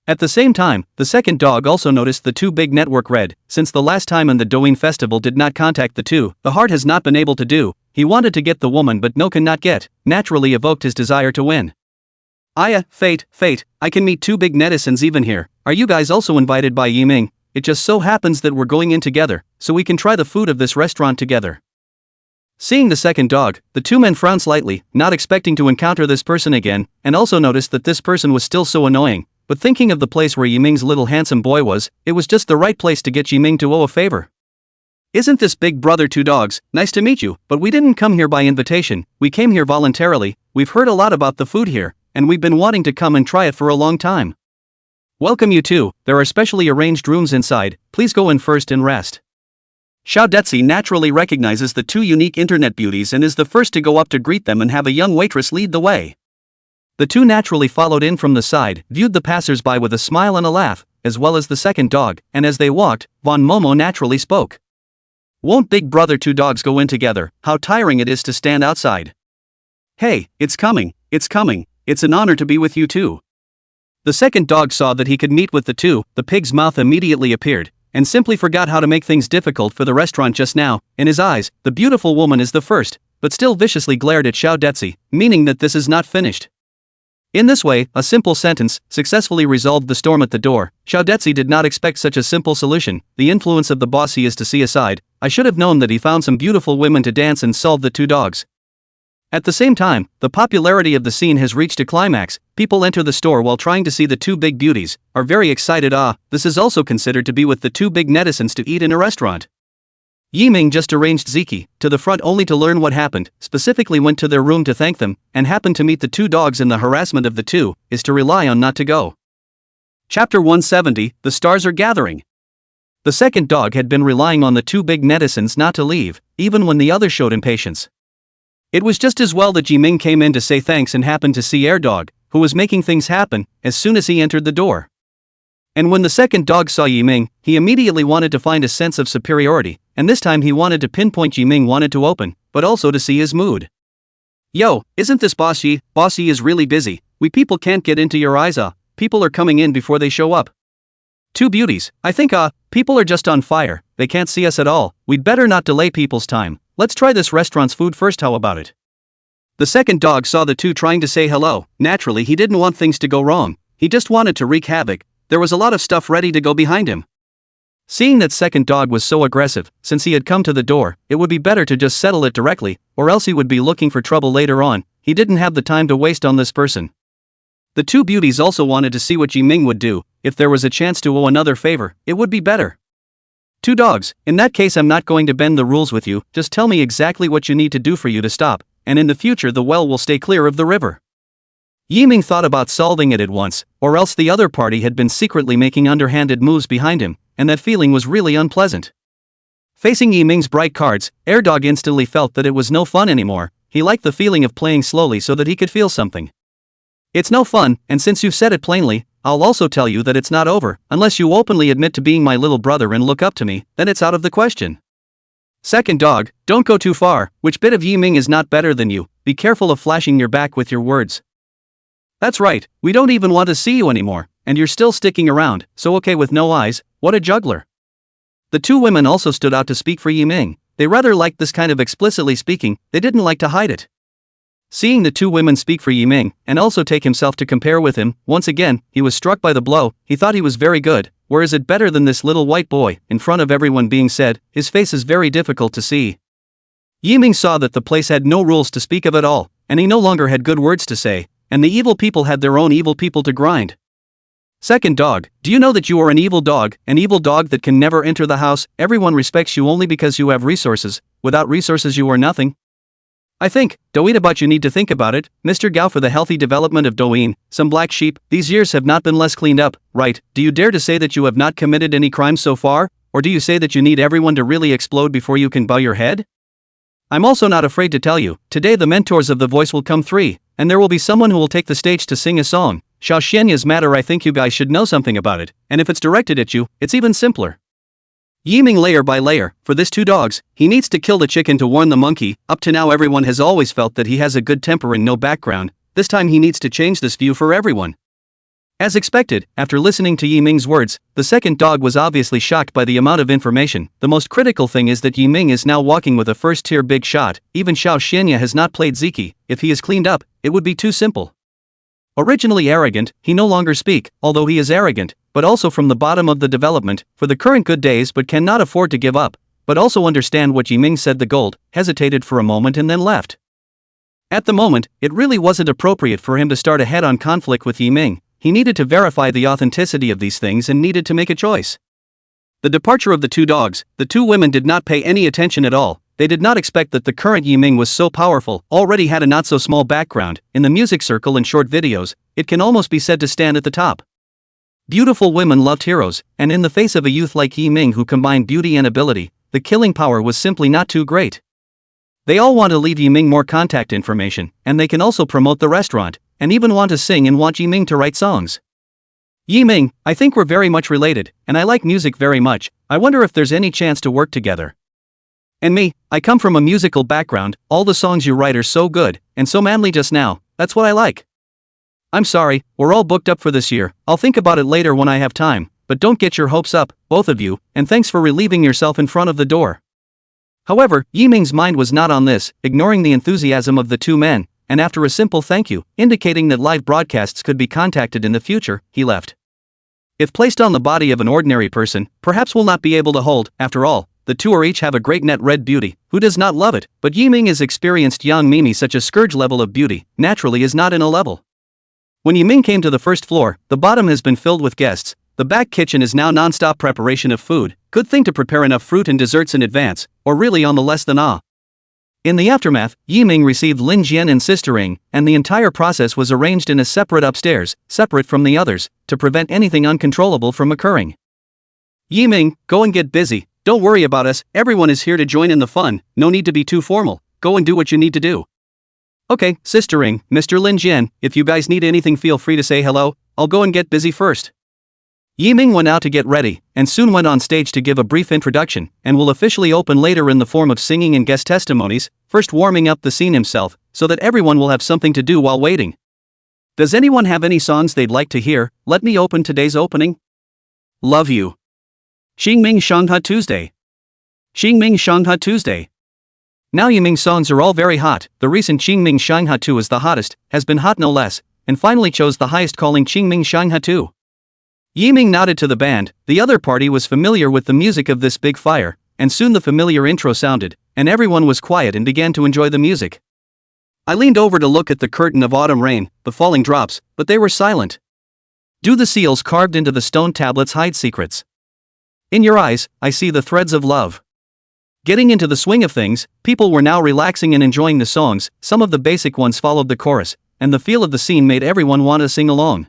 At the same time, the second dog also noticed the two big network red. Since the last time in the Douyin festival did not contact the two, the heart has not been able to do. He wanted to get the woman but no cannot get, naturally evoked his desire to win. Aya, fate, I can meet two big netizens even here. Are you guys also invited by Yiming? It just so happens that we're going in together, so we can try the food of this restaurant together. Seeing the second dog, the two men frowned slightly, not expecting to encounter this person again, and also noticed that this person was still so annoying. but thinking of the place where Yiming's little handsome boy was, it was just the right place to get Yiming to owe a favor. "Isn't this big brother two dogs? Nice to meet you, but we didn't come here by invitation, we came here voluntarily. We've heard a lot about the food here, and we've been wanting to come and try it for a long time. Welcome you too, there are specially arranged rooms inside, please go in first and rest." Xiao Detzi naturally recognizes the two unique internet beauties and is the first to go up to greet them and have a young waitress lead the way. The two naturally followed in from the side, viewed the passers-by with a smile and a laugh, as well as the second dog, and as they walked, Von Momo naturally spoke. "Won't big brother two dogs go in together? How tiring it is to stand outside." "Hey, it's coming, it's an honor to be with you too." The second dog saw that he could meet with the two, the pig's mouth immediately appeared, and simply forgot how to make things difficult for the restaurant just now. In his eyes, the beautiful woman is the first, but still viciously glared at Xiao Detzi, meaning that this is not finished. In this way, a simple sentence successfully resolved the storm at the door. Xiao Detzi did not expect such a simple solution. The influence of the boss he is to see aside, I should have known that he found some beautiful women to dance and solve the two dogs. At the same time, the popularity of the scene has reached a climax. People enter the store while trying to see the two big beauties, are very excited. This is also considered to be with the two big netizens to eat in a restaurant. Yiming just arranged Ziki to the front only to learn what happened, specifically went to their room to thank them, and happened to meet the two dogs, and the harassment of the two is to rely on not to go. Chapter 170, The Stars Are Gathering. The second dog had been relying on the two big netizens not to leave, even when the other showed impatience. It was just as well that Yiming came in to say thanks and happened to see Air Dog, who was making things happen, as soon as he entered the door. And when the second dog saw Yiming, he immediately wanted to find a sense of superiority, and this time he wanted to pinpoint Yiming wanted to open, but also to see his mood. "Yo, isn't this Bossy? Bossy is really busy, we people can't get into your eyes. People are coming in before they show up. Two beauties, I think people are just on fire, they can't see us at all, we'd better not delay people's time. Let's try this restaurant's food first, how about it?" The second dog saw the two trying to say hello. Naturally he didn't want things to go wrong, he just wanted to wreak havoc. There was a lot of stuff ready to go behind him. Seeing that second dog was so aggressive, since he had come to the door, it would be better to just settle it directly, or else he would be looking for trouble later on. He didn't have the time to waste on this person. The two beauties also wanted to see what Yiming would do. If there was a chance to owe another favor, it would be better. "Two dogs, in that case I'm not going to bend the rules with you, just tell me exactly what you need to do for you to stop, and in the future the well will stay clear of the river." Yiming thought about solving it at once, or else the other party had been secretly making underhanded moves behind him, and that feeling was really unpleasant. Facing Yiming's bright cards, Air Dog instantly felt that it was no fun anymore. He liked the feeling of playing slowly so that he could feel something. "It's no fun, and since you've said it plainly, I'll also tell you that it's not over. Unless you openly admit to being my little brother and look up to me, then it's out of the question." Second dog, don't go too far. Which bit of Yiming is not better than you? Be careful of flashing your back with your words. That's right, we don't even want to see you anymore, and you're still sticking around, so okay with no eyes, what a juggler. The two women also stood out to speak for Yiming. They rather liked this kind of explicitly speaking, they didn't like to hide it. Seeing the two women speak for Yiming, and also take himself to compare with him, once again, he was struck by the blow. He thought he was very good, where is it better than this little white boy, in front of everyone being said, his face is very difficult to see. Yiming saw that the place had no rules to speak of at all, and he no longer had good words to say, and the evil people had their own evil people to grind. Second dog, do you know that you are an evil dog that can never enter the house? Everyone respects you only because you have resources, without resources you are nothing. I think, Douyin, about you need to think about it, Mr. Gao, for the healthy development of Douyin, some black sheep, these years have not been less cleaned up, right? Do you dare to say that you have not committed any crimes so far, or do you say that you need everyone to really explode before you can bow your head? I'm also not afraid to tell you, today the mentors of the voice will come 3, and there will be someone who will take the stage to sing a song. Xiao Xianya's matter, I think you guys should know something about it, and if it's directed at you, it's even simpler. Yiming layer by layer, for this two dogs, he needs to kill the chicken to warn the monkey. Up to now everyone has always felt that he has a good temper and no background, this time he needs to change this view for everyone. As expected, after listening to Yiming's words, the second dog was obviously shocked by the amount of information. The most critical thing is that Yiming is now walking with a first-tier big shot. Even Xiao Xianya has not played Ziki. If he is cleaned up, it would be too simple. Originally arrogant, he no longer speak, although he is arrogant, but also from the bottom of the development, for the current good days but cannot afford to give up, but also understand what Yiming said. The gold, hesitated for a moment and then left. At the moment, it really wasn't appropriate for him to start a head-on conflict with Yiming. he needed to verify the authenticity of these things and needed to make a choice. The departure of the two dogs, the two women did not pay any attention at all. They did not expect that the current Yiming was so powerful, already had a not so small background in the music circle and short videos. It can almost be said to stand at the top. Beautiful women loved heroes, and in the face of a youth like Yiming who combined beauty and ability, the killing power was simply not too great. They all want to leave Yiming more contact information, and they can also promote the restaurant, and even want to sing and want Yiming to write songs. Yiming, I think we're very much related, and I like music very much. I wonder if there's any chance to work together. And me, I come from a musical background. All the songs you write are so good, and so manly just now. That's what I like. I'm sorry, we're all booked up for this year. I'll think about it later when I have time, but don't get your hopes up, both of you, and thanks for relieving yourself in front of the door. However, Yiming's mind was not on this, ignoring the enthusiasm of the two men, and after a simple thank you, indicating that live broadcasts could be contacted in the future, he left. If placed on the body of an ordinary person, perhaps will not be able to hold. After all, the two are each have a great net red beauty. Who does not love it? But Yiming is experienced young Mimi. Such a scourge level of beauty, naturally is not in a level. When Yiming came to the first floor, the bottom has been filled with guests. The back kitchen is now non-stop preparation of food. Good thing to prepare enough fruit and desserts in advance, or really on the less than ah. In the aftermath, Yiming received Lin Jian and Sister Ing, and the entire process was arranged in a separate upstairs, separate from the others, to prevent anything uncontrollable from occurring. Yiming, go and get busy. Don't worry about us, everyone is here to join in the fun. No need to be too formal. Go and do what you need to do. Okay, Sister Ing, Mr. Lin Jian, if you guys need anything feel free to say hello. I'll go and get busy first. Yiming went out to get ready, and soon went on stage to give a brief introduction, and will officially open later in the form of singing and guest testimonies, first warming up the scene himself, so that everyone will have something to do while waiting. Does anyone have any songs they'd like to hear? Let me open today's opening. Love You. Xingming Shanghai Tuesday. Xingming Shanghai Tuesday. Now Yiming songs are all very hot. The recent Qingming Shanghai 2 is the hottest, has been hot no less, and finally chose the highest calling Qingming Shanghai 2. Yiming nodded to the band. The other party was familiar with the music of this big fire, and soon the familiar intro sounded, and everyone was quiet and began to enjoy the music. I leaned over to look at the curtain of autumn rain, the falling drops, but they were silent. Do the seals carved into the stone tablets hide secrets? In your eyes, I see the threads of love. Getting into the swing of things, people were now relaxing and enjoying the songs. Some of the basic ones followed the chorus, and the feel of the scene made everyone want to sing along.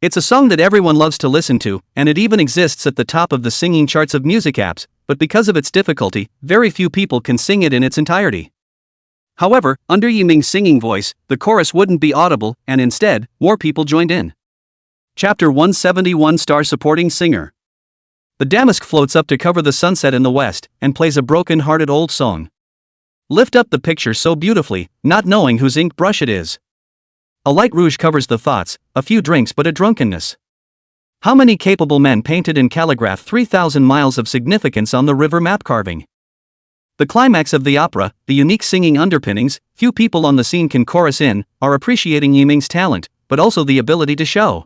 It's a song that everyone loves to listen to, and it even exists at the top of the singing charts of music apps, but because of its difficulty, very few people can sing it in its entirety. However, under Yiming's singing voice, the chorus wouldn't be audible, and instead, more people joined in. Chapter 171 Star Supporting Singer. The damask floats up to cover the sunset in the west, and plays a broken-hearted old song. Lift up the picture so beautifully, not knowing whose ink brush it is. A light rouge covers the thoughts, a few drinks but a drunkenness. How many capable men painted and calligraphed 3,000 miles of significance on the river map carving? The climax of the opera, the unique singing underpinnings, few people on the scene can chorus in, are appreciating Yiming's talent, but also the ability to show.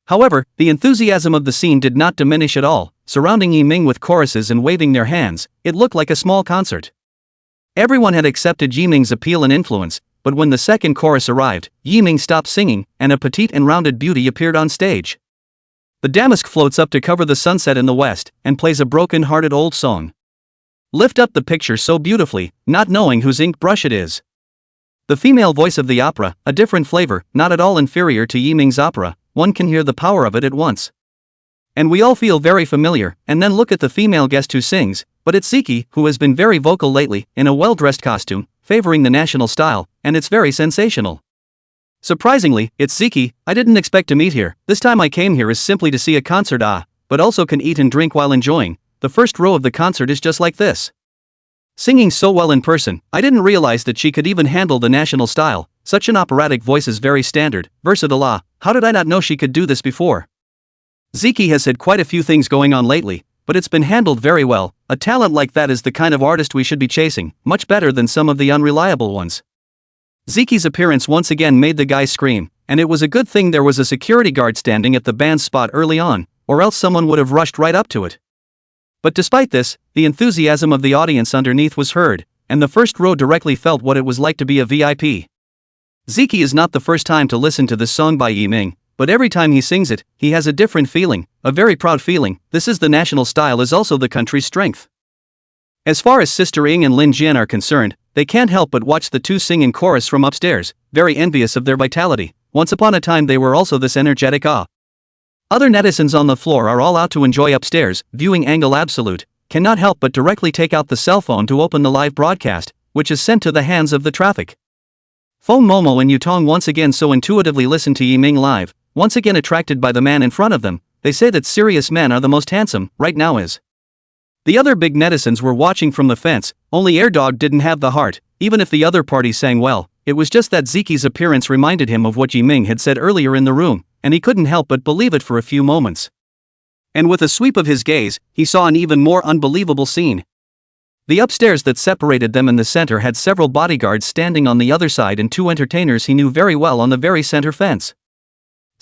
However, the enthusiasm of the scene did not diminish at all, surrounding Yiming with choruses and waving their hands. It looked like a small concert. Everyone had accepted Yiming's appeal and influence, but when the second chorus arrived, Yiming stopped singing, and a petite and rounded beauty appeared on stage. The damask floats up to cover the sunset in the west, and plays a broken-hearted old song. Lift up the picture so beautifully, not knowing whose ink brush it is. The female voice of the opera, a different flavor, not at all inferior to Yiming's opera, one can hear the power of it at once. And we all feel very familiar, and then look at the female guest who sings, but it's Ziki, who has been very vocal lately, in a well-dressed costume, favoring the national style, and it's very sensational. Surprisingly, it's Ziki. I didn't expect to meet here. This time I came here is simply to see a concert but also can eat and drink while enjoying. The first row of the concert is just like this. Singing so well in person, I didn't realize that she could even handle the national style. Such an operatic voice is very standard, versatile. How did I not know she could do this before? Ziki has had quite a few things going on lately, but it's been handled very well. A talent like that is the kind of artist we should be chasing, much better than some of the unreliable ones. Ziki's appearance once again made the guys scream, and it was a good thing there was a security guard standing at the band's spot early on, or else someone would have rushed right up to it. But despite this, the enthusiasm of the audience underneath was heard, and the first row directly felt what it was like to be a VIP. Ziki is not the first time to listen to this song by Yiming, but every time he sings it, he has a different feeling, a very proud feeling. This is the national style, is also the country's strength. As far as Sister Ing and Lin Jian are concerned, they can't help but watch the two sing in chorus from upstairs, very envious of their vitality. Once upon a time they were also this energetic. Other netizens on the floor are all out to enjoy upstairs, viewing angle absolute, cannot help but directly take out the cell phone to open the live broadcast, which is sent to the hands of the traffic. Feng Momo and Yutong once again so intuitively listen to Yiming live, once again attracted by the man in front of them. They say that serious men are the most handsome, right now is. The other big netizens were watching from the fence, only Airdog didn't have the heart, even if the other party sang well. It was just that Ziki's appearance reminded him of what Yiming had said earlier in the room, and he couldn't help but believe it for a few moments. And with a sweep of his gaze, he saw an even more unbelievable scene. The upstairs that separated them in the center had several bodyguards standing on the other side and two entertainers he knew very well on the very center fence.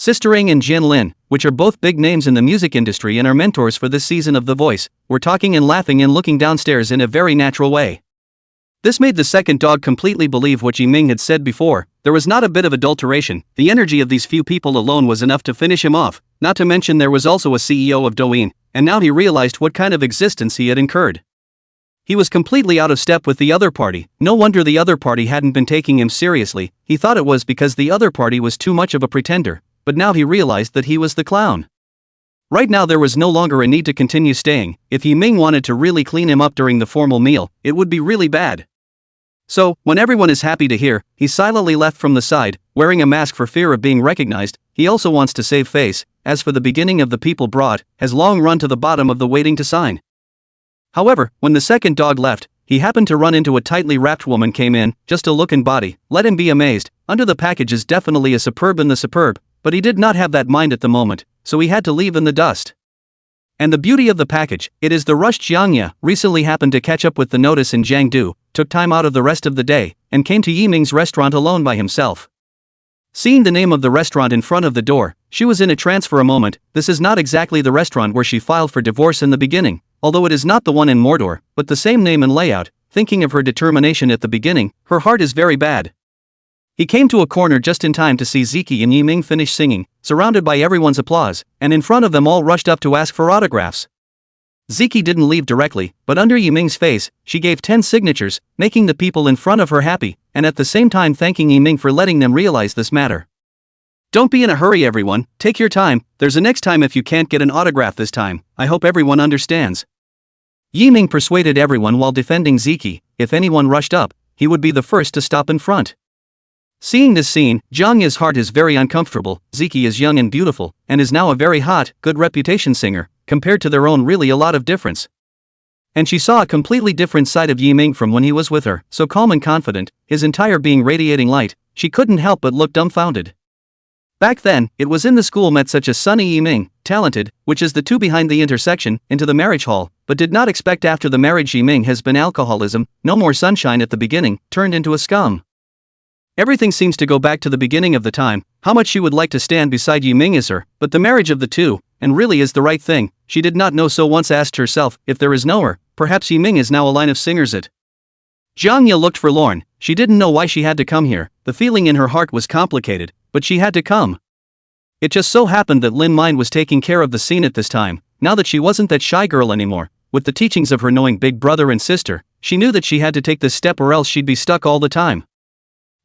Sister Ing and Jin Lin, which are both big names in the music industry and are mentors for this season of The Voice, were talking and laughing and looking downstairs in a very natural way. This made the second dog completely believe what Yiming had said before. There was not a bit of adulteration. The energy of these few people alone was enough to finish him off, not to mention there was also a CEO of Douyin, and now he realized what kind of existence he had incurred. He was completely out of step with the other party. No wonder the other party hadn't been taking him seriously. He thought it was because the other party was too much of a pretender, but now he realized that he was the clown. Right now there was no longer a need to continue staying. If Yiming wanted to really clean him up during the formal meal, it would be really bad. So, when everyone is happy to hear, he silently left from the side, wearing a mask for fear of being recognized. He also wants to save face. As for the beginning of the people brought, has long run to the bottom of the waiting to sign. However, when the second dog left, he happened to run into a tightly wrapped woman came in, just a look and body, let him be amazed. Under the package is definitely a superb in the superb, but he did not have that mind at the moment, so he had to leave in the dust. And the beauty of the package, it is the Rush Jiangya, recently happened to catch up with the notice in Jiangdu, took time out of the rest of the day, and came to Yiming's restaurant alone by himself. Seeing the name of the restaurant in front of the door, she was in a trance for a moment. This is not exactly the restaurant where she filed for divorce in the beginning, although it is not the one in Mordor, but the same name and layout. Thinking of her determination at the beginning, her heart is very bad. He came to a corner just in time to see Ziki and Yiming finish singing, surrounded by everyone's applause, and in front of them all rushed up to ask for autographs. Ziki didn't leave directly, but under Yiming's face, she gave 10 signatures, making the people in front of her happy, and at the same time thanking Yiming for letting them realize this matter. Don't be in a hurry everyone, take your time, there's a next time if you can't get an autograph this time, I hope everyone understands. Yiming persuaded everyone while defending Ziki. If anyone rushed up, he would be the first to stop in front. Seeing this scene, Jiangya's heart is very uncomfortable. Ziki is young and beautiful, and is now a very hot, good reputation singer, compared to their own really a lot of difference. And she saw a completely different side of Yiming from when he was with her, so calm and confident, his entire being radiating light, she couldn't help but look dumbfounded. Back then, it was in the school met such a sunny Yiming, talented, which is the two behind the intersection, into the marriage hall, but did not expect after the marriage Yiming has been alcoholism, no more sunshine at the beginning, turned into a scum. Everything seems to go back to the beginning of the time, how much she would like to stand beside Yiming is her, but the marriage of the two, and really is the right thing, she did not know so once asked herself, if there is no her, perhaps Yiming is now a line of singers it. Jiangya looked forlorn, she didn't know why she had to come here, the feeling in her heart was complicated, but she had to come. It just so happened that Lin Mind was taking care of the scene at this time, now that she wasn't that shy girl anymore, with the teachings of her knowing big brother and sister, she knew that she had to take this step or else she'd be stuck all the time.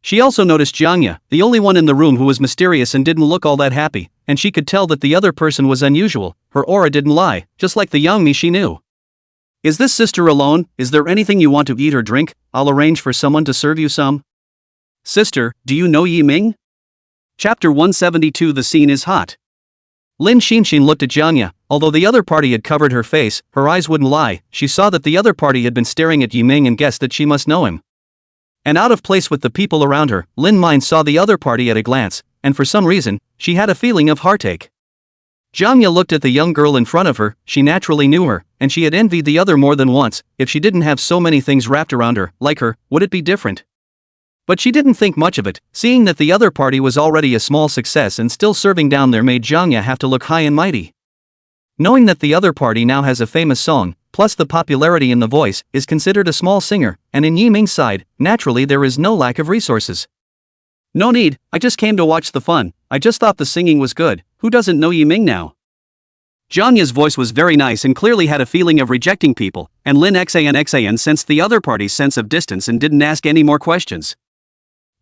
She also noticed Jiangya, the only one in the room who was mysterious and didn't look all that happy, and she could tell that the other person was unusual, her aura didn't lie, just like the young me she knew. Is this sister alone? Is there anything you want to eat or drink? I'll arrange for someone to serve you some. Sister, do you know Yiming? Chapter 172. The scene is hot. Lin Xinshin looked at Jiangya, although the other party had covered her face, her eyes wouldn't lie, she saw that the other party had been staring at Yiming and guessed that she must know him. And out of place with the people around her, Lin Mind saw the other party at a glance, and for some reason, she had a feeling of heartache. Jiangya looked at the young girl in front of her, she naturally knew her, and she had envied the other more than once. If she didn't have so many things wrapped around her, like her, would it be different? But she didn't think much of it, seeing that the other party was already a small success and still serving down there made Jiangya have to look high and mighty. Knowing that the other party now has a famous song, plus the popularity in The Voice, is considered a small singer, and in Yiming's side, naturally there is no lack of resources. No need, I just came to watch the fun, I just thought the singing was good. Who doesn't know Yiming now? Jianya's voice was very nice and clearly had a feeling of rejecting people, and Lin Xan sensed the other party's sense of distance and didn't ask any more questions.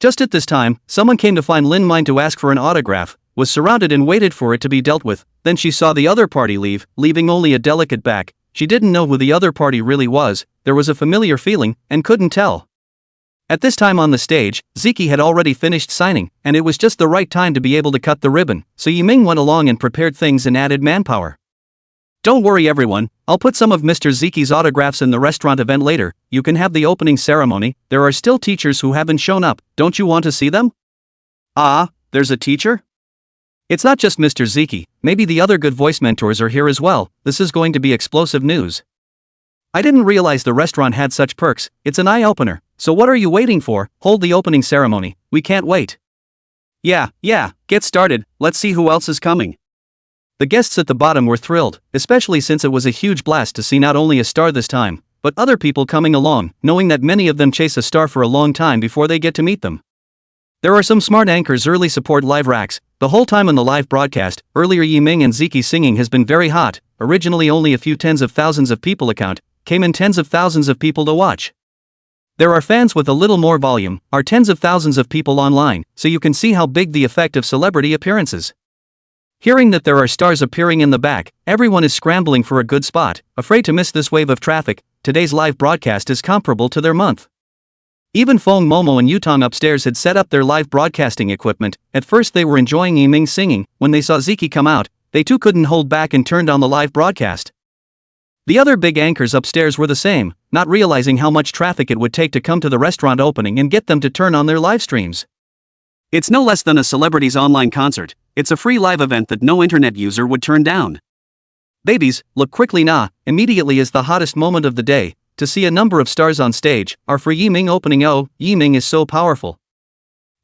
Just at this time, someone came to find Lin Mine to ask for an autograph, was surrounded and waited for it to be dealt with. Then she saw the other party leave, leaving only a delicate back. She didn't know who the other party really was, there was a familiar feeling, and couldn't tell. At this time on the stage, Ziki had already finished signing, and it was just the right time to be able to cut the ribbon, so Yiming went along and prepared things and added manpower. Don't worry everyone, I'll put some of Mr. Ziki's autographs in the restaurant event later. You can have the opening ceremony. There are still teachers who haven't shown up, don't you want to see them? Ah, there's a teacher? It's not just Mr. Ziki, maybe the other good voice mentors are here as well. This is going to be explosive news. I didn't realize the restaurant had such perks. It's an eye-opener. So what are you waiting for? Hold the opening ceremony, we can't wait. Yeah, get started, let's see who else is coming. The guests at the bottom were thrilled, especially since it was a huge blast to see not only a star this time, but other people coming along, knowing that many of them chase a star for a long time before they get to meet them. There are some smart anchors early support live racks. The whole time on the live broadcast, earlier Yiming and Ziki singing has been very hot. Originally only a few tens of thousands of people account, came in tens of thousands of people to watch. There are fans with a little more volume, are tens of thousands of people online, so you can see how big the effect of celebrity appearances. Hearing that there are stars appearing in the back, everyone is scrambling for a good spot, afraid to miss this wave of traffic. Today's live broadcast is comparable to their month. Even Feng Momo and Yutong upstairs had set up their live broadcasting equipment. At first they were enjoying Yiming singing. When they saw Ziki come out, they too couldn't hold back and turned on the live broadcast. The other big anchors upstairs were the same, not realizing how much traffic it would take to come to the restaurant opening and get them to turn on their live streams. It's no less than a celebrity's online concert. It's a free live event that no internet user would turn down. Babies, look quickly now. Immediately is the hottest moment of the day, to see a number of stars on stage, are for Yiming opening. Oh, Yiming is so powerful.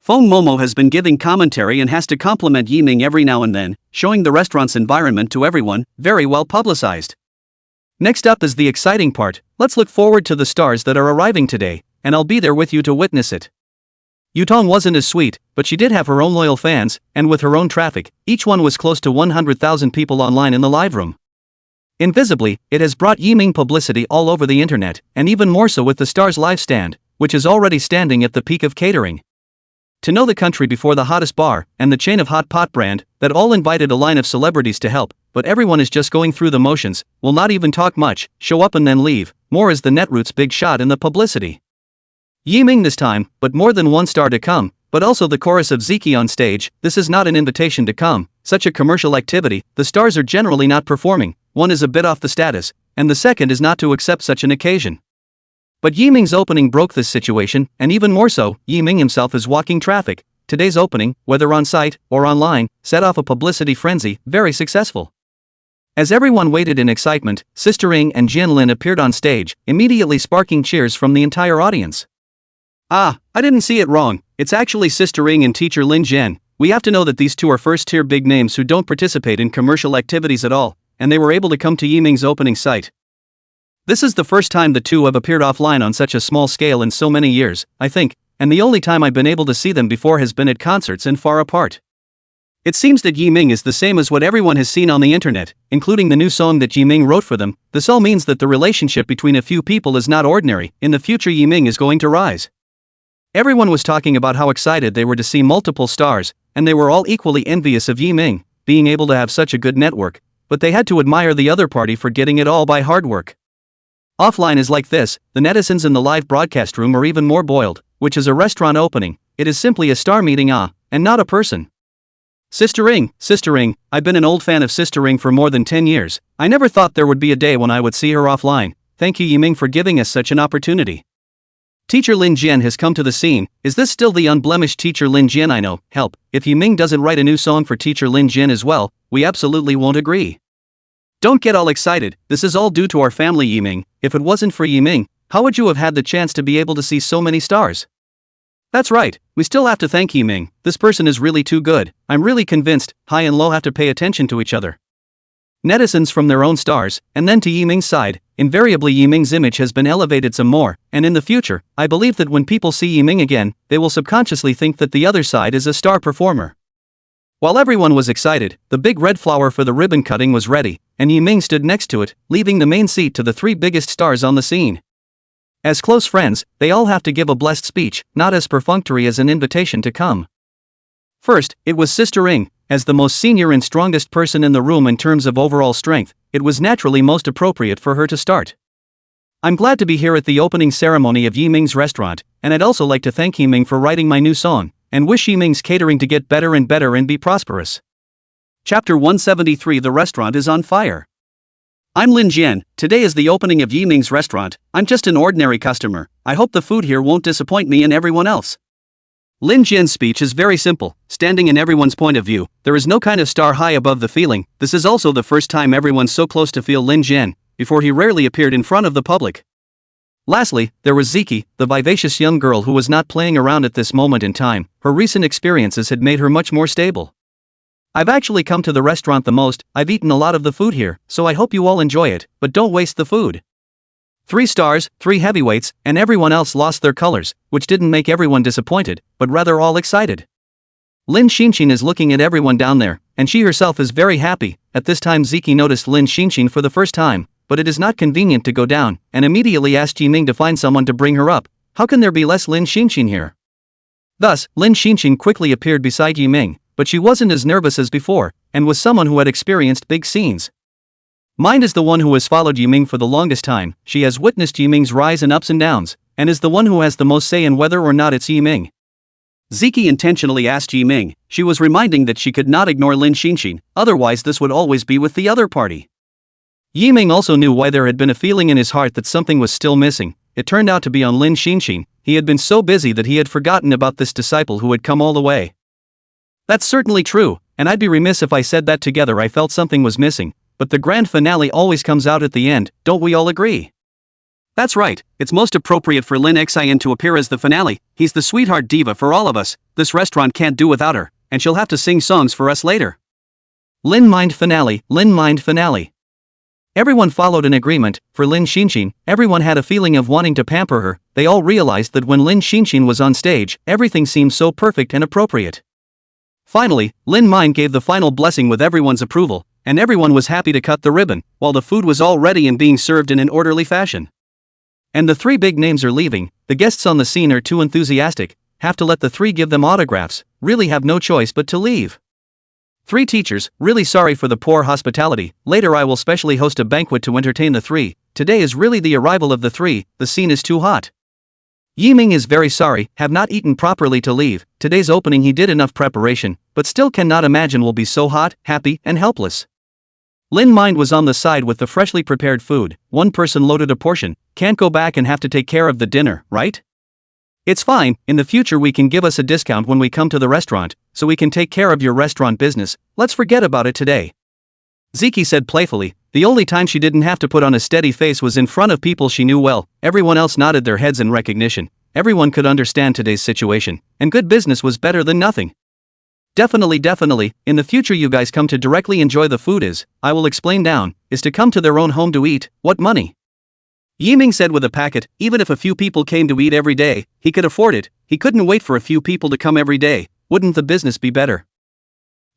Feng Momo has been giving commentary and has to compliment Yiming every now and then, showing the restaurant's environment to everyone, very well publicized. Next up is the exciting part. Let's look forward to the stars that are arriving today, and I'll be there with you to witness it. Yutong wasn't as sweet, but she did have her own loyal fans, and with her own traffic, each one was close to 100,000 people online in the live room. Invisibly, it has brought Yiming publicity all over the internet, and even more so with the star's live stand, which is already standing at the peak of catering. To know the country before the hottest bar, and the chain of hot pot brand, that all invited a line of celebrities to help, but everyone is just going through the motions, will not even talk much, show up and then leave. More is the Netroot's big shot in the publicity. Yiming this time, but more than one star to come, but also the chorus of Ziki on stage. This is not an invitation to come, such a commercial activity. The stars are generally not performing, one is a bit off the status, and the second is not to accept such an occasion. But Yiming's opening broke this situation, and even more so, Yiming himself is walking traffic. Today's opening, whether on site or online, set off a publicity frenzy, very successful. As everyone waited in excitement, Sister Ing and Jian Lin appeared on stage, immediately sparking cheers from the entire audience. Ah, I didn't see it wrong, it's actually Sister Ing and Teacher Lin Jian. We have to know that these two are first-tier big names who don't participate in commercial activities at all, and they were able to come to Yiming's opening site. This is the first time the two have appeared offline on such a small scale in so many years, I think, and the only time I've been able to see them before has been at concerts and far apart. It seems that Yiming is the same as what everyone has seen on the internet, including the new song that Yiming wrote for them. This all means that the relationship between a few people is not ordinary. In the future Yiming is going to rise. Everyone was talking about how excited they were to see multiple stars, and they were all equally envious of Yiming, being able to have such a good network, but they had to admire the other party for getting it all by hard work. Offline is like this, the netizens in the live broadcast room are even more boiled, which is a restaurant opening. It is simply a star meeting, and not a person. Sister Ing, I've been an old fan of Sister Ing for more than 10 years. I never thought there would be a day when I would see her offline. Thank you Yiming for giving us such an opportunity. Teacher Lin Jian has come to the scene. Is this still the unblemished Teacher Lin Jian I know? Help, if Yiming doesn't write a new song for Teacher Lin Jian as well, we absolutely won't agree. Don't get all excited, this is all due to our family Yiming. If it wasn't for Yiming, how would you have had the chance to be able to see so many stars? That's right, we still have to thank Yiming. This person is really too good. I'm really convinced, high and low have to pay attention to each other. Netizens from their own stars, and then to Yiming's side. Invariably Yiming's image has been elevated some more, and in the future, I believe that when people see Yiming again, they will subconsciously think that the other side is a star performer. While everyone was excited, the big red flower for the ribbon cutting was ready, and Yiming stood next to it, leaving the main seat to the three biggest stars on the scene. As close friends, they all have to give a blessed speech, not as perfunctory as an invitation to come. First, it was Sister Ing. As the most senior and strongest person in the room in terms of overall strength, it was naturally most appropriate for her to start. I'm glad to be here at the opening ceremony of Yiming's restaurant, and I'd also like to thank Yiming for writing my new song, and wish Yiming's catering to get better and better and be prosperous. Chapter 173. The restaurant is on fire. I'm Lin Jian. Today is the opening of Yiming's restaurant. I'm just an ordinary customer. I hope the food here won't disappoint me and everyone else. Lin Jian's speech is very simple, standing in everyone's point of view. There is no kind of star high above the feeling. This is also the first time everyone's so close to feel Lin Jian. Before he rarely appeared in front of the public. Lastly, there was Ziki, the vivacious young girl who was not playing around at this moment in time. Her recent experiences had made her much more stable. I've actually come to the restaurant the most. I've eaten a lot of the food here, so I hope you all enjoy it, but don't waste the food. 3 stars, 3 heavyweights, and everyone else lost their colors, which didn't make everyone disappointed, but rather all excited. Lin Xinshin is looking at everyone down there, and she herself is very happy. At this time Ziki noticed Lin Xinshin for the first time, but it is not convenient to go down, and immediately asked Yiming to find someone to bring her up. How can there be less Lin Xinshin here? Thus, Lin Xinshin quickly appeared beside Yiming, but she wasn't as nervous as before, and was someone who had experienced big scenes. Mind is the one who has followed Yiming for the longest time. She has witnessed Yiming's rise and ups and downs, and is the one who has the most say in whether or not it's Yiming. Ziki intentionally asked Yiming. She was reminding that she could not ignore Lin Xinshin, otherwise this would always be with the other party. Yiming also knew why there had been a feeling in his heart that something was still missing. It turned out to be on Lin Xinshin. He had been so busy that he had forgotten about this disciple who had come all the way. That's certainly true, and I'd be remiss if I said that together I felt something was missing, but the grand finale always comes out at the end, don't we all agree? That's right, it's most appropriate for Lin Xian to appear as the finale. He's the sweetheart diva for all of us. This restaurant can't do without her, and she'll have to sing songs for us later. Lin mind finale, Lin mind finale. Everyone followed an agreement. For Lin Xinshin, everyone had a feeling of wanting to pamper her. They all realized that when Lin Xinshin was on stage, everything seemed so perfect and appropriate. Finally, Lin Mind gave the final blessing with everyone's approval, and everyone was happy to cut the ribbon, while the food was all ready and being served in an orderly fashion. And the 3 big names are leaving. The guests on the scene are too enthusiastic, have to let the 3 give them autographs, really have no choice but to leave. 3 teachers, really sorry for the poor hospitality. Later I will specially host a banquet to entertain the 3. Today is really the arrival of the 3, the scene is too hot. Yiming is very sorry, have not eaten properly to leave. Today's opening he did enough preparation, but still cannot imagine will be so hot, happy, and helpless. Lin Mind was on the side with the freshly prepared food. One person loaded a portion, can't go back and have to take care of the dinner, right? It's fine, in the future we can give us a discount when we come to the restaurant, so we can take care of your restaurant business. Let's forget about it today. Ziki said playfully. The only time she didn't have to put on a steady face was in front of people she knew well. Everyone else nodded their heads in recognition. Everyone could understand today's situation, and good business was better than nothing. Definitely, in the future you guys come to directly enjoy the food I will explain down, is to come to their own home to eat. What money? Yiming said with a packet. Even if a few people came to eat every day, he could afford it. He couldn't wait for a few people to come every day. Wouldn't the business be better?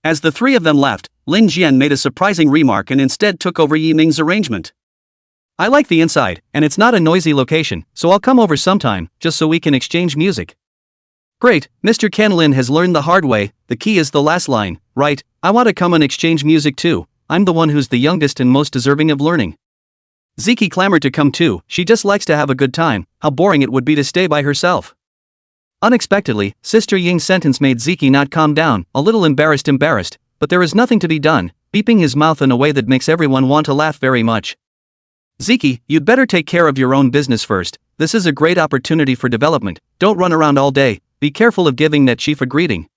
As the 3 of them left, Lin Jian made a surprising remark and instead took over Yiming's arrangement. I like the inside, and it's not a noisy location, so I'll come over sometime, just so we can exchange music. Great, Mr. Ken Lin has learned the hard way. The key is the last line, right? I want to come and exchange music too. I'm the one who's the youngest and most deserving of learning. Ziki clamored to come too. She just likes to have a good time. How boring it would be to stay by herself. Unexpectedly, Sister Ying's sentence made Ziki not calm down, a little embarrassed, but there is nothing to be done, beeping his mouth in a way that makes everyone want to laugh very much. Ziki, you'd better take care of your own business first. This is a great opportunity for development. Don't run around all day. Be careful of giving that chief a greeting.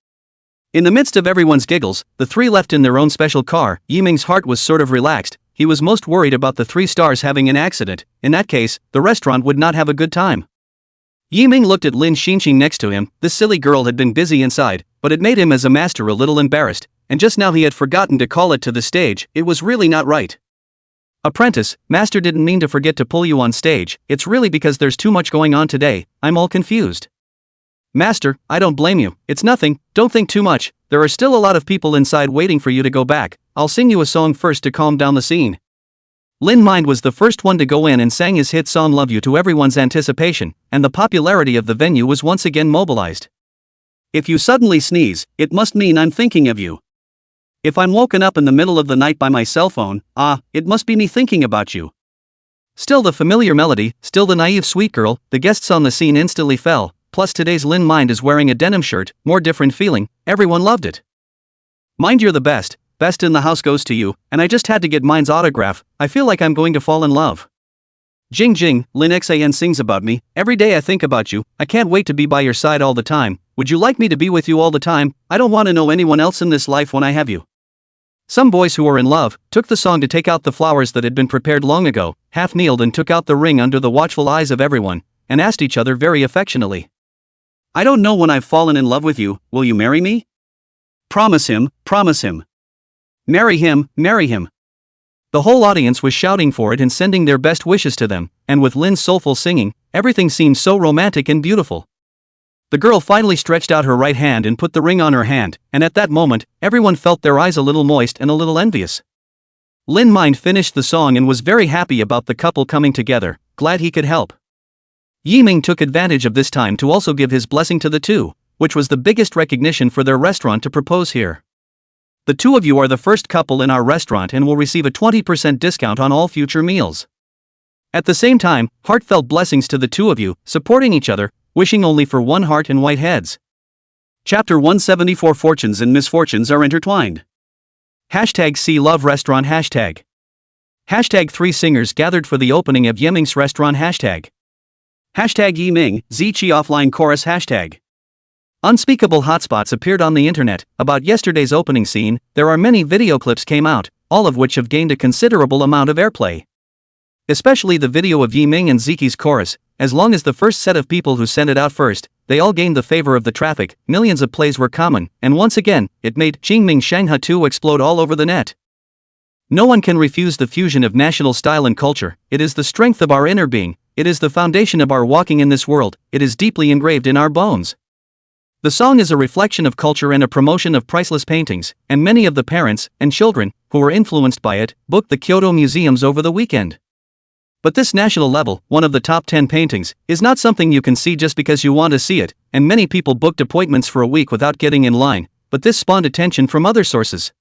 In the midst of everyone's giggles, the 3 left in their own special car. Yiming's heart was sort of relaxed. He was most worried about the 3 stars having an accident. In that case, the restaurant would not have a good time. Yiming looked at Lin Xinshin next to him. This silly girl had been busy inside, but it made him as a master a little embarrassed, and just now he had forgotten to call it to the stage. It was really not right. Apprentice, master didn't mean to forget to pull you on stage. It's really because there's too much going on today. I'm all confused. Master, I don't blame you, it's nothing, don't think too much, there are still a lot of people inside waiting for you to go back, I'll sing you a song first to calm down the scene. Lin Mind was the first one to go in and sang his hit song Love You to everyone's anticipation, and the popularity of the venue was once again mobilized. If you suddenly sneeze, it must mean I'm thinking of you. If I'm woken up in the middle of the night by my cell phone, it must be me thinking about you. Still the familiar melody, still the naive sweet girl, the guests on the scene instantly fell, plus today's Lin Mind is wearing a denim shirt, more different feeling, everyone loved it. Mind you're the best in the house goes to you, and I just had to get mine's autograph, I feel like I'm going to fall in love. Jing Jing, Lin Xan sings about me, every day I think about you, I can't wait to be by your side all the time, would you like me to be with you all the time, I don't want to know anyone else in this life when I have you. Some boys who were in love, took the song to take out the flowers that had been prepared long ago, half kneeled and took out the ring under the watchful eyes of everyone, and asked each other very affectionately. I don't know when I've fallen in love with you, will you marry me? Promise him, promise him. Marry him, marry him. The whole audience was shouting for it and sending their best wishes to them, and with Lin's soulful singing, everything seemed so romantic and beautiful. The girl finally stretched out her right hand and put the ring on her hand, and at that moment, everyone felt their eyes a little moist and a little envious. Lin Mind finished the song and was very happy about the couple coming together, glad he could help. Yiming took advantage of this time to also give his blessing to the two, which was the biggest recognition for their restaurant to propose here. The two of you are the first couple in our restaurant and will receive a 20% discount on all future meals. At the same time, heartfelt blessings to the two of you, supporting each other, wishing only for one heart and white heads. Chapter 174 Fortunes and misfortunes are intertwined. Hashtag See Love Restaurant Hashtag 3 singers gathered for the opening of Yiming's restaurant Hashtag Yiming, Ziqi offline chorus Hashtag Unspeakable hotspots appeared on the internet about yesterday's opening scene. There are many video clips came out, all of which have gained a considerable amount of airplay. Especially the video of Yiming and Ziqi's chorus, as long as the first set of people who sent it out first, they all gained the favor of the traffic, millions of plays were common, and once again, it made Qingming Shanghai 2 explode all over the net. No one can refuse the fusion of national style and culture, it is the strength of our inner being, it is the foundation of our walking in this world, it is deeply engraved in our bones. The song is a reflection of culture and a promotion of priceless paintings, and many of the parents and children who were influenced by it booked the Kyoto museums over the weekend. But this national level, one of the top 10 paintings, is not something you can see just because you want to see it, and many people booked appointments for a week without getting in line, but this spawned attention from other sources.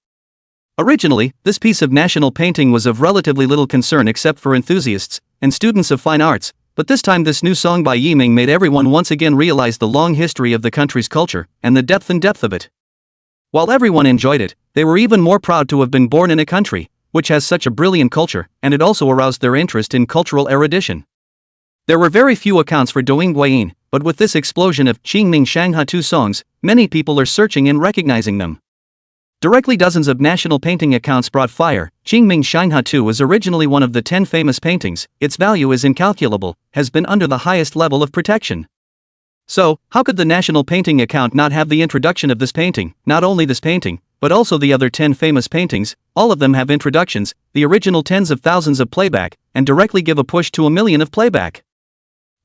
Originally, this piece of national painting was of relatively little concern except for enthusiasts and students of fine arts, but this time this new song by Yiming made everyone once again realize the long history of the country's culture and the depth of it. While everyone enjoyed it, they were even more proud to have been born in a country which has such a brilliant culture, and it also aroused their interest in cultural erudition. There were very few accounts for Douyin Guiyin, but with this explosion of Qingming Shanghai 2 songs, many people are searching and recognizing them. Directly dozens of national painting accounts brought fire. Qingming Shanghai 2 was originally one of the 10 famous paintings, its value is incalculable, has been under the highest level of protection. So, how could the national painting account not have the introduction of this painting? Not only this painting, but also the other 10 famous paintings, all of them have introductions, the original tens of thousands of playback, and directly give a push to 1 million of playback.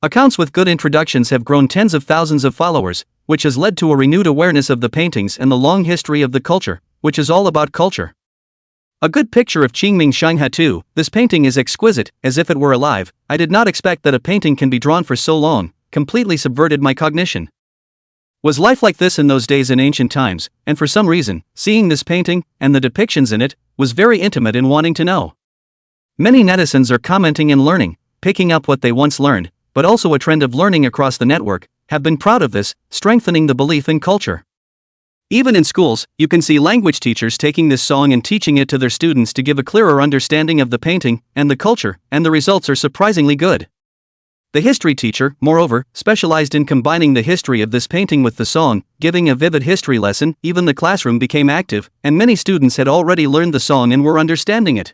Accounts with good introductions have grown tens of thousands of followers, which has led to a renewed awareness of the paintings and the long history of the culture, which is all about culture. A good picture of Qingming Shanghai 2, this painting is exquisite, as if it were alive. I did not expect that a painting can be drawn for so long, completely subverted my cognition. Was life like this in those days in ancient times, and for some reason, seeing this painting, and the depictions in it, was very intimate in wanting to know. Many netizens are commenting and learning, picking up what they once learned, but also a trend of learning across the network, have been proud of this, strengthening the belief in culture. Even in schools, you can see language teachers taking this song and teaching it to their students to give a clearer understanding of the painting and the culture, and the results are surprisingly good. The history teacher, moreover, specialized in combining the history of this painting with the song, giving a vivid history lesson. Even the classroom became active, and many students had already learned the song and were understanding it.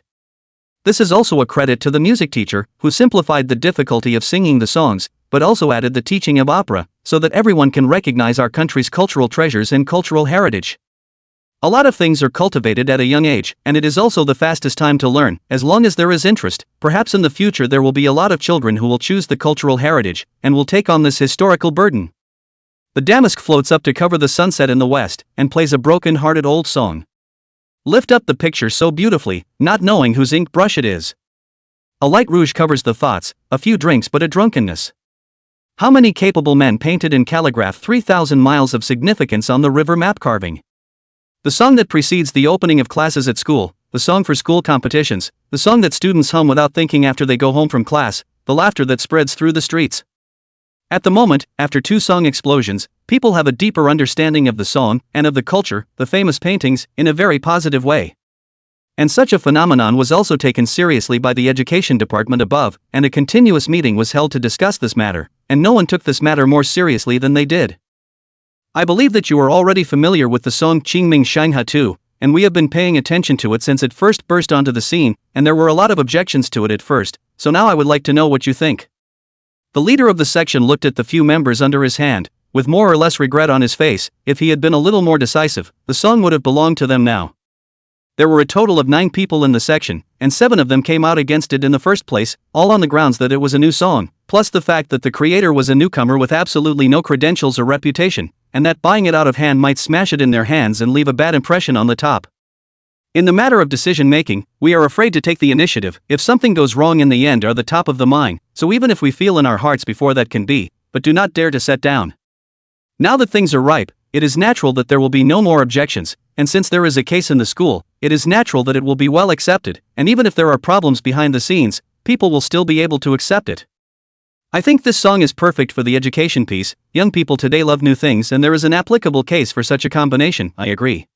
This is also a credit to the music teacher, who simplified the difficulty of singing the songs, but also added the teaching of opera, so that everyone can recognize our country's cultural treasures and cultural heritage. A lot of things are cultivated at a young age, and it is also the fastest time to learn, as long as there is interest. Perhaps in the future there will be a lot of children who will choose the cultural heritage, and will take on this historical burden. The damask floats up to cover the sunset in the west, and plays a broken-hearted old song. Lift up the picture so beautifully, not knowing whose ink brush it is. A light rouge covers the thoughts, a few drinks but a drunkenness. How many capable men painted in calligraph 3,000 miles of significance on the river map carving? The song that precedes the opening of classes at school, the song for school competitions, the song that students hum without thinking after they go home from class, the laughter that spreads through the streets. At the moment, after two song explosions, people have a deeper understanding of the song and of the culture, the famous paintings, in a very positive way. And such a phenomenon was also taken seriously by the education department above, and a continuous meeting was held to discuss this matter, and no one took this matter more seriously than they did. I believe that you are already familiar with the song Qingming Shanghai 2, and we have been paying attention to it since it first burst onto the scene, and there were a lot of objections to it at first, so now I would like to know what you think. The leader of the section looked at the few members under his hand, with more or less regret on his face. If he had been a little more decisive, the song would have belonged to them now. There were a total of 9 people in the section, and 7 of them came out against it in the first place, all on the grounds that it was a new song, plus the fact that the creator was a newcomer with absolutely no credentials or reputation, and that buying it out of hand might smash it in their hands and leave a bad impression on the top. In the matter of decision-making, we are afraid to take the initiative. If something goes wrong in the end are the top of the mine, so even if we feel in our hearts before that can be, but do not dare to set down. Now that things are ripe, it is natural that there will be no more objections, and since there is a case in the school, it is natural that it will be well accepted, and even if there are problems behind the scenes, people will still be able to accept it. I think this song is perfect for the education piece. Young people today love new things and there is an applicable case for such a combination. I agree.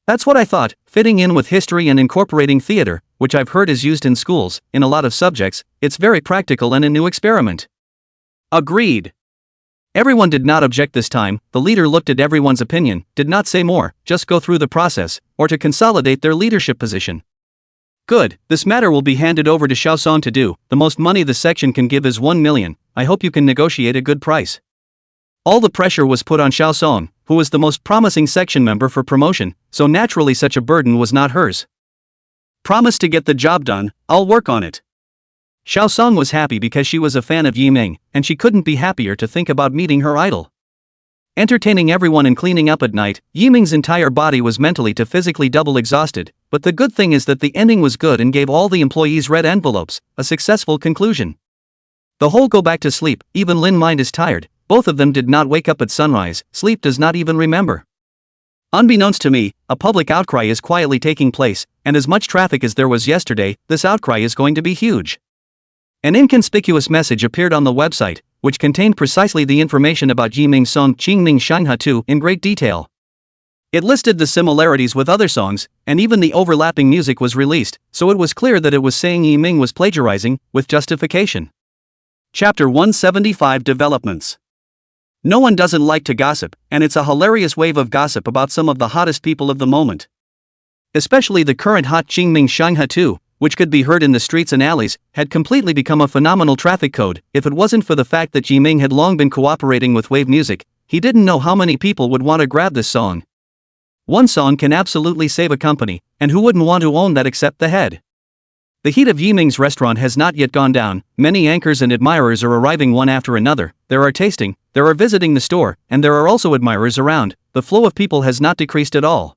That's what I thought, fitting in with history and incorporating theater, which I've heard is used in schools, in a lot of subjects. It's very practical and a new experiment. Agreed. Everyone did not object this time. The leader looked at everyone's opinion, did not say more, just go through the process, or to consolidate their leadership position. Good, this matter will be handed over to Xiaosong to do. The most money the section can give is 1 million. I hope you can negotiate a good price. All the pressure was put on Xiaosong, who was the most promising section member for promotion, so naturally such a burden was not hers. Promise to get the job done, I'll work on it. Xiaosong was happy because she was a fan of Yiming, and she couldn't be happier to think about meeting her idol. Entertaining everyone and cleaning up at night, Yiming's entire body was mentally to physically double exhausted, but the good thing is that the ending was good and gave all the employees red envelopes, a successful conclusion. The whole go back to sleep, even Lin mind is tired, both of them did not wake up at sunrise, sleep does not even remember. Unbeknownst to me, a public outcry is quietly taking place, and as much traffic as there was yesterday, this outcry is going to be huge. An inconspicuous message appeared on the website, which contained precisely the information about Yiming's song Qingming Shanghai 2 in great detail. It listed the similarities with other songs, and even the overlapping music was released, so it was clear that it was saying Yiming was plagiarizing, with justification. Chapter 175 Developments. No one doesn't like to gossip, and it's a hilarious wave of gossip about some of the hottest people of the moment. Especially the current hot Qingming Shanghai 2, which could be heard in the streets and alleys, had completely become a phenomenal traffic code. If it wasn't for the fact that Yiming had long been cooperating with wave music, he didn't know how many people would want to grab this song. One song can absolutely save a company, and who wouldn't want to own that except the head? The heat of Yiming's restaurant has not yet gone down. Many anchors and admirers are arriving one after another. There are tasting, there are visiting the store, and there are also admirers around. The flow of people has not decreased at all.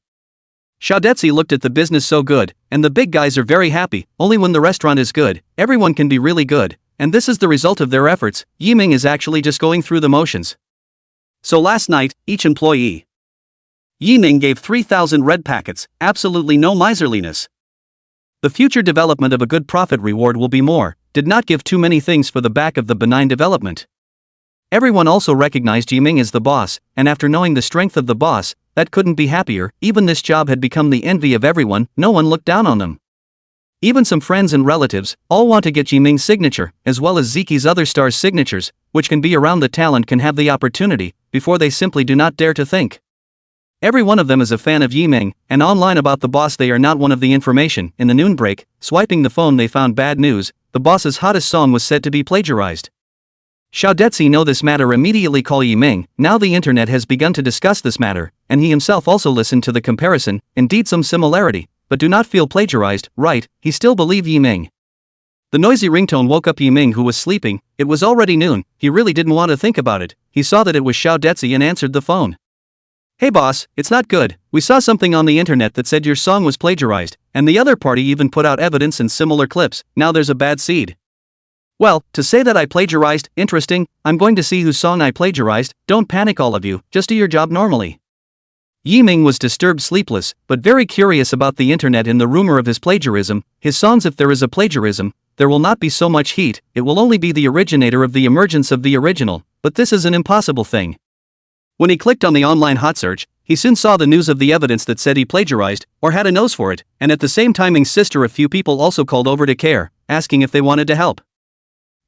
Xiaodetsi looked at the business so good, and the big guys are very happy. Only when the restaurant is good, everyone can be really good, and this is the result of their efforts. Yiming is actually just going through the motions. So last night, each employee Yiming gave 3,000 red packets, absolutely no miserliness. The future development of a good profit reward will be more, did not give too many things for the back of the benign development. Everyone also recognized Yiming as the boss, and after knowing the strength of the boss, that couldn't be happier. Even this job had become the envy of everyone, no one looked down on them. Even some friends and relatives, all want to get Yiming's signature, as well as Ziki's other stars' signatures, which can be around the talent can have the opportunity, before they simply do not dare to think. Every one of them is a fan of Yiming, and online about the boss they are not one of the information. In the noon break, swiping the phone they found bad news, the boss's hottest song was said to be plagiarized. Xiaodetsi know this matter immediately call Yiming. Now the internet has begun to discuss this matter, and he himself also listened to the comparison, indeed some similarity, but do not feel plagiarized, right, he still believe Yiming. The noisy ringtone woke up Yiming, who was sleeping. It was already noon. He really didn't want to think about it. He saw that it was Xiao Detzi and answered the phone. Hey boss, it's not good. We saw something on the internet that said your song was plagiarized, and the other party even put out evidence and similar clips. Now there's a bad seed. Well, to say that I plagiarized, interesting. I'm going to see whose song I plagiarized. Don't panic all of you, just do your job normally. Yiming was disturbed sleepless, but very curious about the internet and the rumor of his plagiarism. His songs, if there is a plagiarism, there will not be so much heat, it will only be the originator of the emergence of the original, but this is an impossible thing. When he clicked on the online hot search, he soon saw the news of the evidence that said he plagiarized, or had a nose for it, and at the same time Ming's sister, a few people also called over to care, asking if they wanted to help.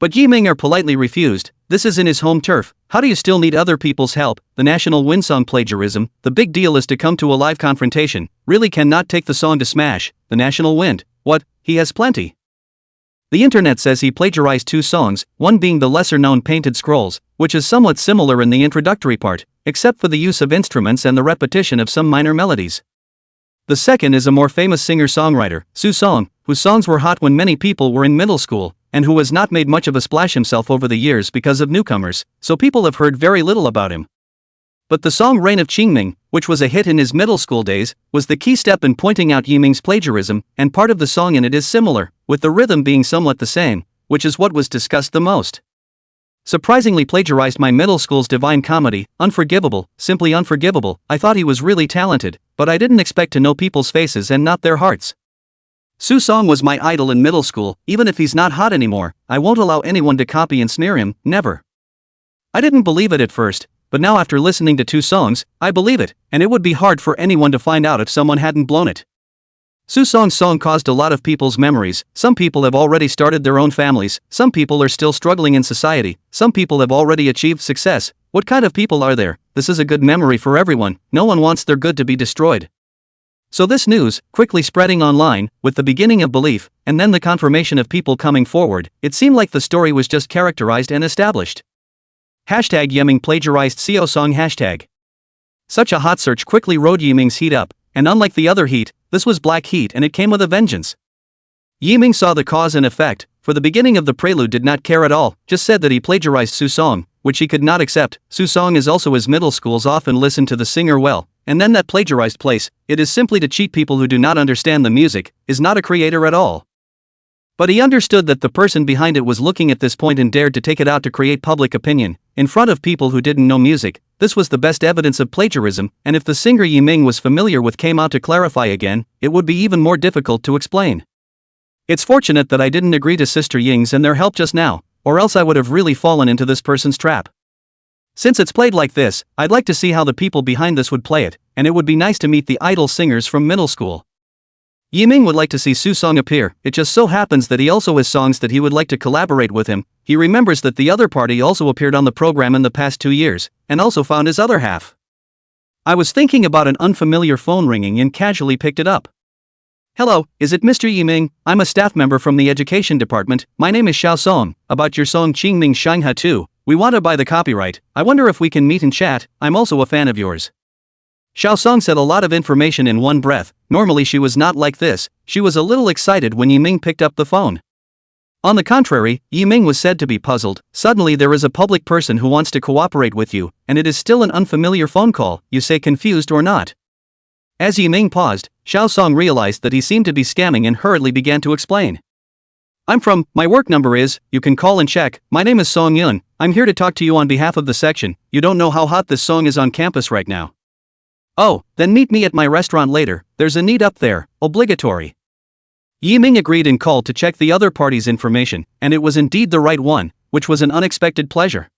But Yiming politely refused. This is in his home turf. How do you still need other people's help? The national win song plagiarism. The big deal is to come to a live confrontation. Really cannot take the song to smash. The national wind. What? He has plenty. The internet says he plagiarized 2 songs, one being the lesser-known Painted Scrolls, which is somewhat similar in the introductory part, except for the use of instruments and the repetition of some minor melodies. The second is a more famous singer-songwriter, Su Song, whose songs were hot when many people were in middle school, and who has not made much of a splash himself over the years because of newcomers, so people have heard very little about him. But the song Reign of Qingming, which was a hit in his middle school days, was the key step in pointing out Yiming's plagiarism, and part of the song in it is similar, with the rhythm being somewhat the same, which is what was discussed the most. Surprisingly plagiarized my middle school's Divine Comedy, Unforgivable, simply unforgivable. I thought he was really talented, but I didn't expect to know people's faces and not their hearts. Su Song was my idol in middle school. Even if he's not hot anymore, I won't allow anyone to copy and smear him, never. I didn't believe it at first, but now after listening to 2 songs, I believe it, and it would be hard for anyone to find out if someone hadn't blown it. Su Song's song caused a lot of people's memories. Some people have already started their own families, some people are still struggling in society, some people have already achieved success. What kind of people are there? This is a good memory for everyone. No one wants their good to be destroyed. So this news, quickly spreading online, with the beginning of belief, and then the confirmation of people coming forward, it seemed like the story was just characterized and established. Hashtag Yiming plagiarized Xiao Song hashtag. Such a hot search quickly rode Yiming's heat up, and unlike the other heat, this was black heat and it came with a vengeance. Yiming saw the cause and effect. For the beginning of the prelude did not care at all, just said that he plagiarized Su Song, which he could not accept. Su Song is also his middle schools often listen to the singer well, and then that plagiarized place, it is simply to cheat people who do not understand the music, is not a creator at all. But he understood that the person behind it was looking at this point and dared to take it out to create public opinion, in front of people who didn't know music. This was the best evidence of plagiarism, and if the singer Yiming was familiar with came out to clarify again, it would be even more difficult to explain. It's fortunate that I didn't agree to Sister Ying's and their help just now, or else I would have really fallen into this person's trap. Since it's played like this, I'd like to see how the people behind this would play it, and it would be nice to meet the idol singers from middle school. Yiming would like to see Su Song appear. It just so happens that he also has songs that he would like to collaborate with him. He remembers that the other party also appeared on the program in the past 2 years, and also found his other half. I was thinking about an unfamiliar phone ringing and casually picked it up. Hello, is it Mr. Yiming? I'm a staff member from the education department. My name is Xiao Song. About your song Qingming Shangha 2, we want to buy the copyright. I wonder if we can meet and chat. I'm also a fan of yours. Xiao Song said a lot of information in one breath. Normally she was not like this. She was a little excited when Yiming picked up the phone. On the contrary, Yiming was said to be puzzled. Suddenly there is a public person who wants to cooperate with you, and it is still an unfamiliar phone call. You say confused or not? As Yiming paused, Xiao Song realized that he seemed to be scamming and hurriedly began to explain. My work number is, you can call and check. My name is Song Yun. I'm here to talk to you on behalf of the section. You don't know how hot this song is on campus right now. Oh, then meet me at my restaurant later. There's a need up there, obligatory. Yiming agreed and called to check the other party's information, and it was indeed the right one, which was an unexpected pleasure.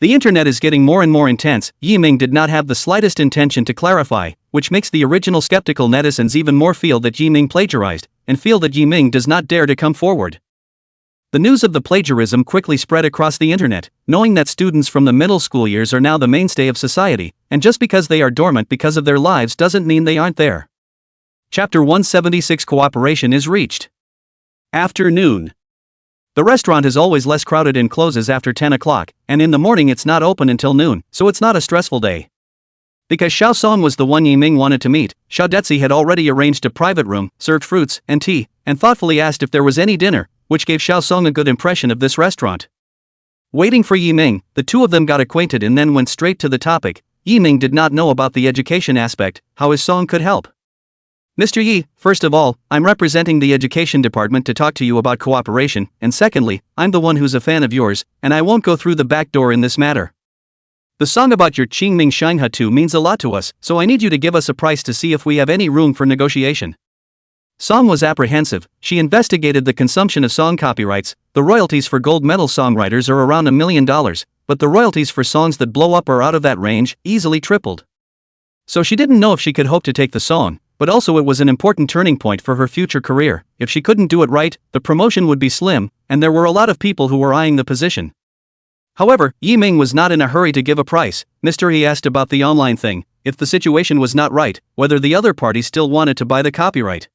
The internet is getting more and more intense. Yiming did not have the slightest intention to clarify, which makes the original skeptical netizens even more feel that Yiming plagiarized, and feel that Yiming does not dare to come forward. The news of the plagiarism quickly spread across the internet, knowing that students from the middle school years are now the mainstay of society, and just because they are dormant because of their lives doesn't mean they aren't there. Chapter 176 Cooperation is reached. Afternoon. The restaurant is always less crowded and closes after 10 o'clock, and in the morning it's not open until noon, so it's not a stressful day. Because Xiao Song was the one Yiming wanted to meet, Xiao Detzi had already arranged a private room, served fruits and tea, and thoughtfully asked if there was any dinner. which gave Xiao Song a good impression of this restaurant. Waiting for Yiming, the two of them got acquainted and then went straight to the topic. Yiming did not know about the education aspect, how his song could help. Mr. Yi, first of all, I'm representing the education department to talk to you about cooperation, and secondly, I'm the one who's a fan of yours, and I won't go through the back door in this matter. The song about your Qingming Shanghe 2 means a lot to us, so I need you to give us a price to see if we have any room for negotiation. Song was apprehensive. She investigated the consumption of song copyrights. The royalties for gold medal songwriters are around $1 million, but the royalties for songs that blow up are out of that range, easily tripled. So she didn't know if she could hope to take the song, but also it was an important turning point for her future career. If she couldn't do it right, the promotion would be slim, and there were a lot of people who were eyeing the position. However, Yiming was not in a hurry to give a price. Mr. He asked about the online thing, if the situation was not right, whether the other party still wanted to buy the copyright.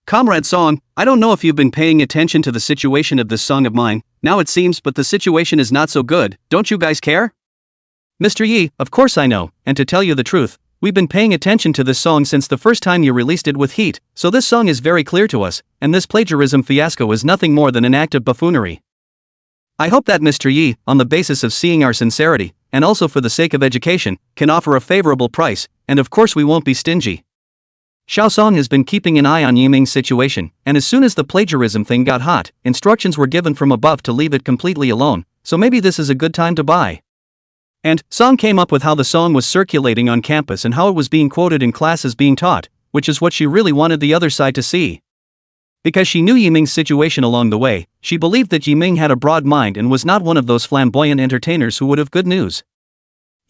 Comrade Song, I don't know if you've been paying attention to the situation of this song of mine, now it seems, but the situation is not so good, don't you guys care? Mr. Yi, of course I know, and to tell you the truth, we've been paying attention to this song since the first time you released it with Heat, so this song is very clear to us, and this plagiarism fiasco is nothing more than an act of buffoonery. I hope that Mr. Yi, on the basis of seeing our sincerity, and also for the sake of education, can offer a favorable price, and of course we won't be stingy. Xiao Song has been keeping an eye on Yiming's situation, and as soon as the plagiarism thing got hot, instructions were given from above to leave it completely alone, so maybe this is a good time to buy. And Song came up with how the song was circulating on campus and how it was being quoted in classes being taught, which is what she really wanted the other side to see. Because she knew Yiming's situation along the way, she believed that Yiming had a broad mind and was not one of those flamboyant entertainers who would have good news.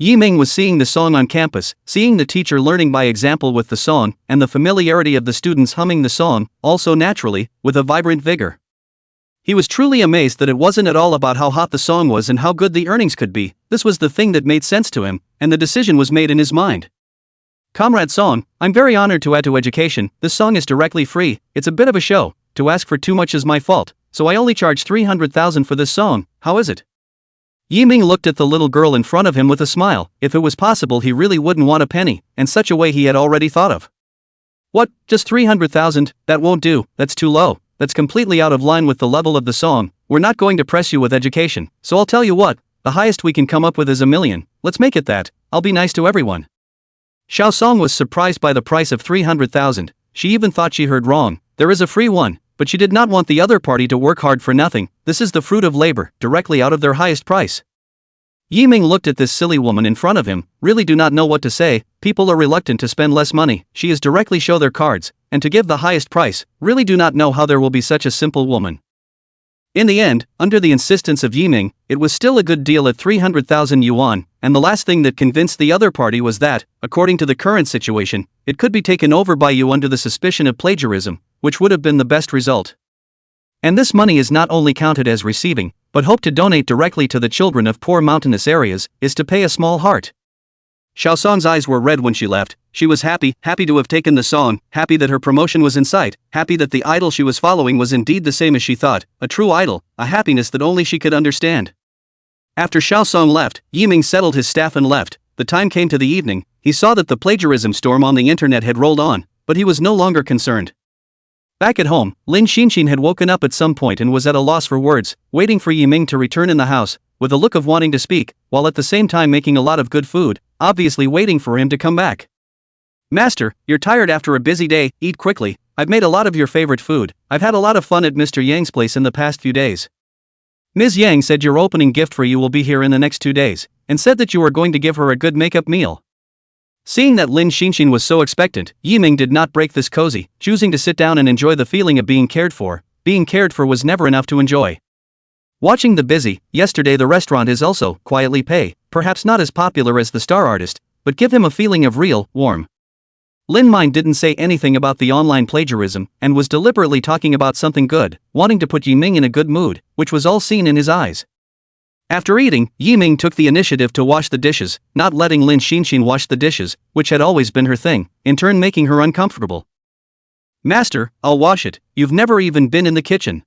Yiming was seeing the song on campus, seeing the teacher learning by example with the song, and the familiarity of the students humming the song, also naturally, with a vibrant vigor. He was truly amazed that it wasn't at all about how hot the song was and how good the earnings could be. This was the thing that made sense to him, and the decision was made in his mind. Comrade Song, I'm very honored to add to education. This song is directly free. It's a bit of a show. To ask for too much is my fault, so I only charge 300,000 for this song. How is it? Yiming looked at the little girl in front of him with a smile. If it was possible, he really wouldn't want a penny, and such a way he had already thought of. What, just 300,000? That won't do, that's too low. That's completely out of line with the level of the song. We're not going to press you with education, so I'll tell you what, the highest we can come up with is $1 million. Let's make it that. I'll be nice to everyone. Xiao Song was surprised by the price of 300,000. She even thought she heard wrong. There is a free one, but she did not want the other party to work hard for nothing. This is the fruit of labor, directly out of their highest price. Yiming looked at this silly woman in front of him, really do not know what to say. People are reluctant to spend less money. She is directly show their cards, and to give the highest price, really do not know how there will be such a simple woman. In the end, under the insistence of Yiming, it was still a good deal at 300,000 yuan, and the last thing that convinced the other party was that, according to the current situation, it could be taken over by you under the suspicion of plagiarism, which would have been the best result. And this money is not only counted as receiving, but hope to donate directly to the children of poor mountainous areas, is to pay a small heart. Xiao Song's eyes were red when she left. She was happy to have taken the song, happy that her promotion was in sight, happy that the idol she was following was indeed the same as she thought, a true idol, a happiness that only she could understand. After Xiao Song left, Yiming settled his staff and left. The time came to the evening. He saw that the plagiarism storm on the internet had rolled on, but he was no longer concerned. Back at home, Lin Xinxin had woken up at some point and was at a loss for words, waiting for Yiming to return in the house, with a look of wanting to speak, while at the same time making a lot of good food, obviously waiting for him to come back. Master, you're tired after a busy day, eat quickly. I've made a lot of your favorite food. I've had a lot of fun at Mr. Yang's place in the past few days. Ms. Yang said your opening gift for you will be here in the next 2 days, and said that you are going to give her a good make-up meal. Seeing that Lin Xinxin was so expectant, Yiming did not break this cozy, choosing to sit down and enjoy the feeling of being cared for. Being cared for was never enough to enjoy. Watching the busy, yesterday the restaurant is also, quietly pay, perhaps not as popular as the star artist, but give him a feeling of real, warm. Lin Mind didn't say anything about the online plagiarism, and was deliberately talking about something good, wanting to put Yiming in a good mood, which was all seen in his eyes. After eating, Yiming took the initiative to wash the dishes, not letting Lin Xinxin wash the dishes, which had always been her thing, in turn making her uncomfortable. Master, I'll wash it, you've never even been in the kitchen.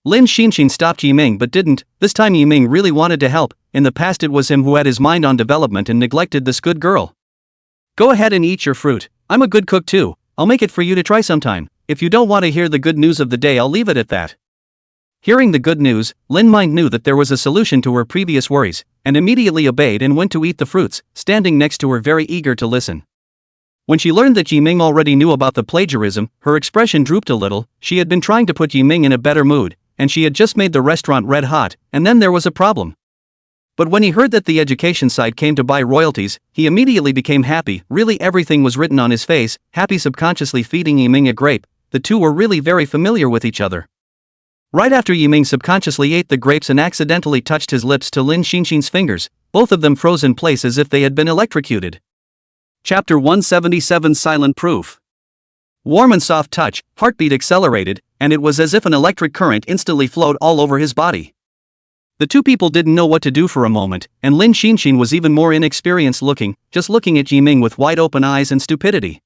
Lin Xinxin stopped Yiming but didn't. This time Yiming really wanted to help. In the past it was him who had his mind on development and neglected this good girl. Go ahead and eat your fruit. I'm a good cook too. I'll make it for you to try sometime. If you don't want to hear the good news of the day, I'll leave it at that. Hearing the good news, Lin Mind knew that there was a solution to her previous worries, and immediately obeyed and went to eat the fruits, standing next to her very eager to listen. When she learned that Yiming already knew about the plagiarism, her expression drooped a little. She had been trying to put Yiming in a better mood, and she had just made the restaurant red hot, and then there was a problem. But when he heard that the education side came to buy royalties, he immediately became happy. Really, everything was written on his face, happy, subconsciously feeding Yiming a grape. The two were really very familiar with each other. Right after Yiming subconsciously ate the grapes and accidentally touched his lips to Lin Xinxin's fingers, both of them froze in place as if they had been electrocuted. Chapter 177 Silent Proof. Warm and soft touch, heartbeat accelerated, and it was as if an electric current instantly flowed all over his body. The two people didn't know what to do for a moment, and Lin Xinxin was even more inexperienced looking, just looking at Yiming with wide open eyes and stupidity.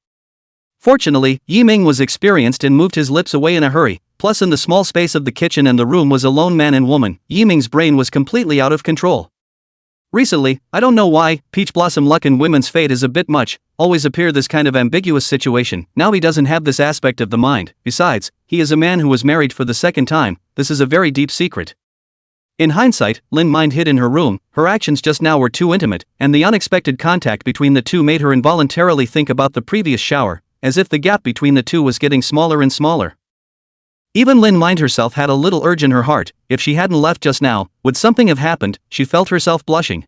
Fortunately, Yiming was experienced and moved his lips away in a hurry, plus in the small space of the kitchen and the room was a lone man and woman. Yiming's brain was completely out of control. Recently, I don't know why, peach blossom luck in women's fate is a bit much, always appear this kind of ambiguous situation. Now he doesn't have this aspect of the mind. Besides, he is a man who was married for the second time. This is a very deep secret. In hindsight, Lin Mind hid in her room. Her actions just now were too intimate, and the unexpected contact between the two made her involuntarily think about the previous shower, as if the gap between the two was getting smaller and smaller. Even Lin Mind herself had a little urge in her heart. If she hadn't left just now, would something have happened? She felt herself blushing.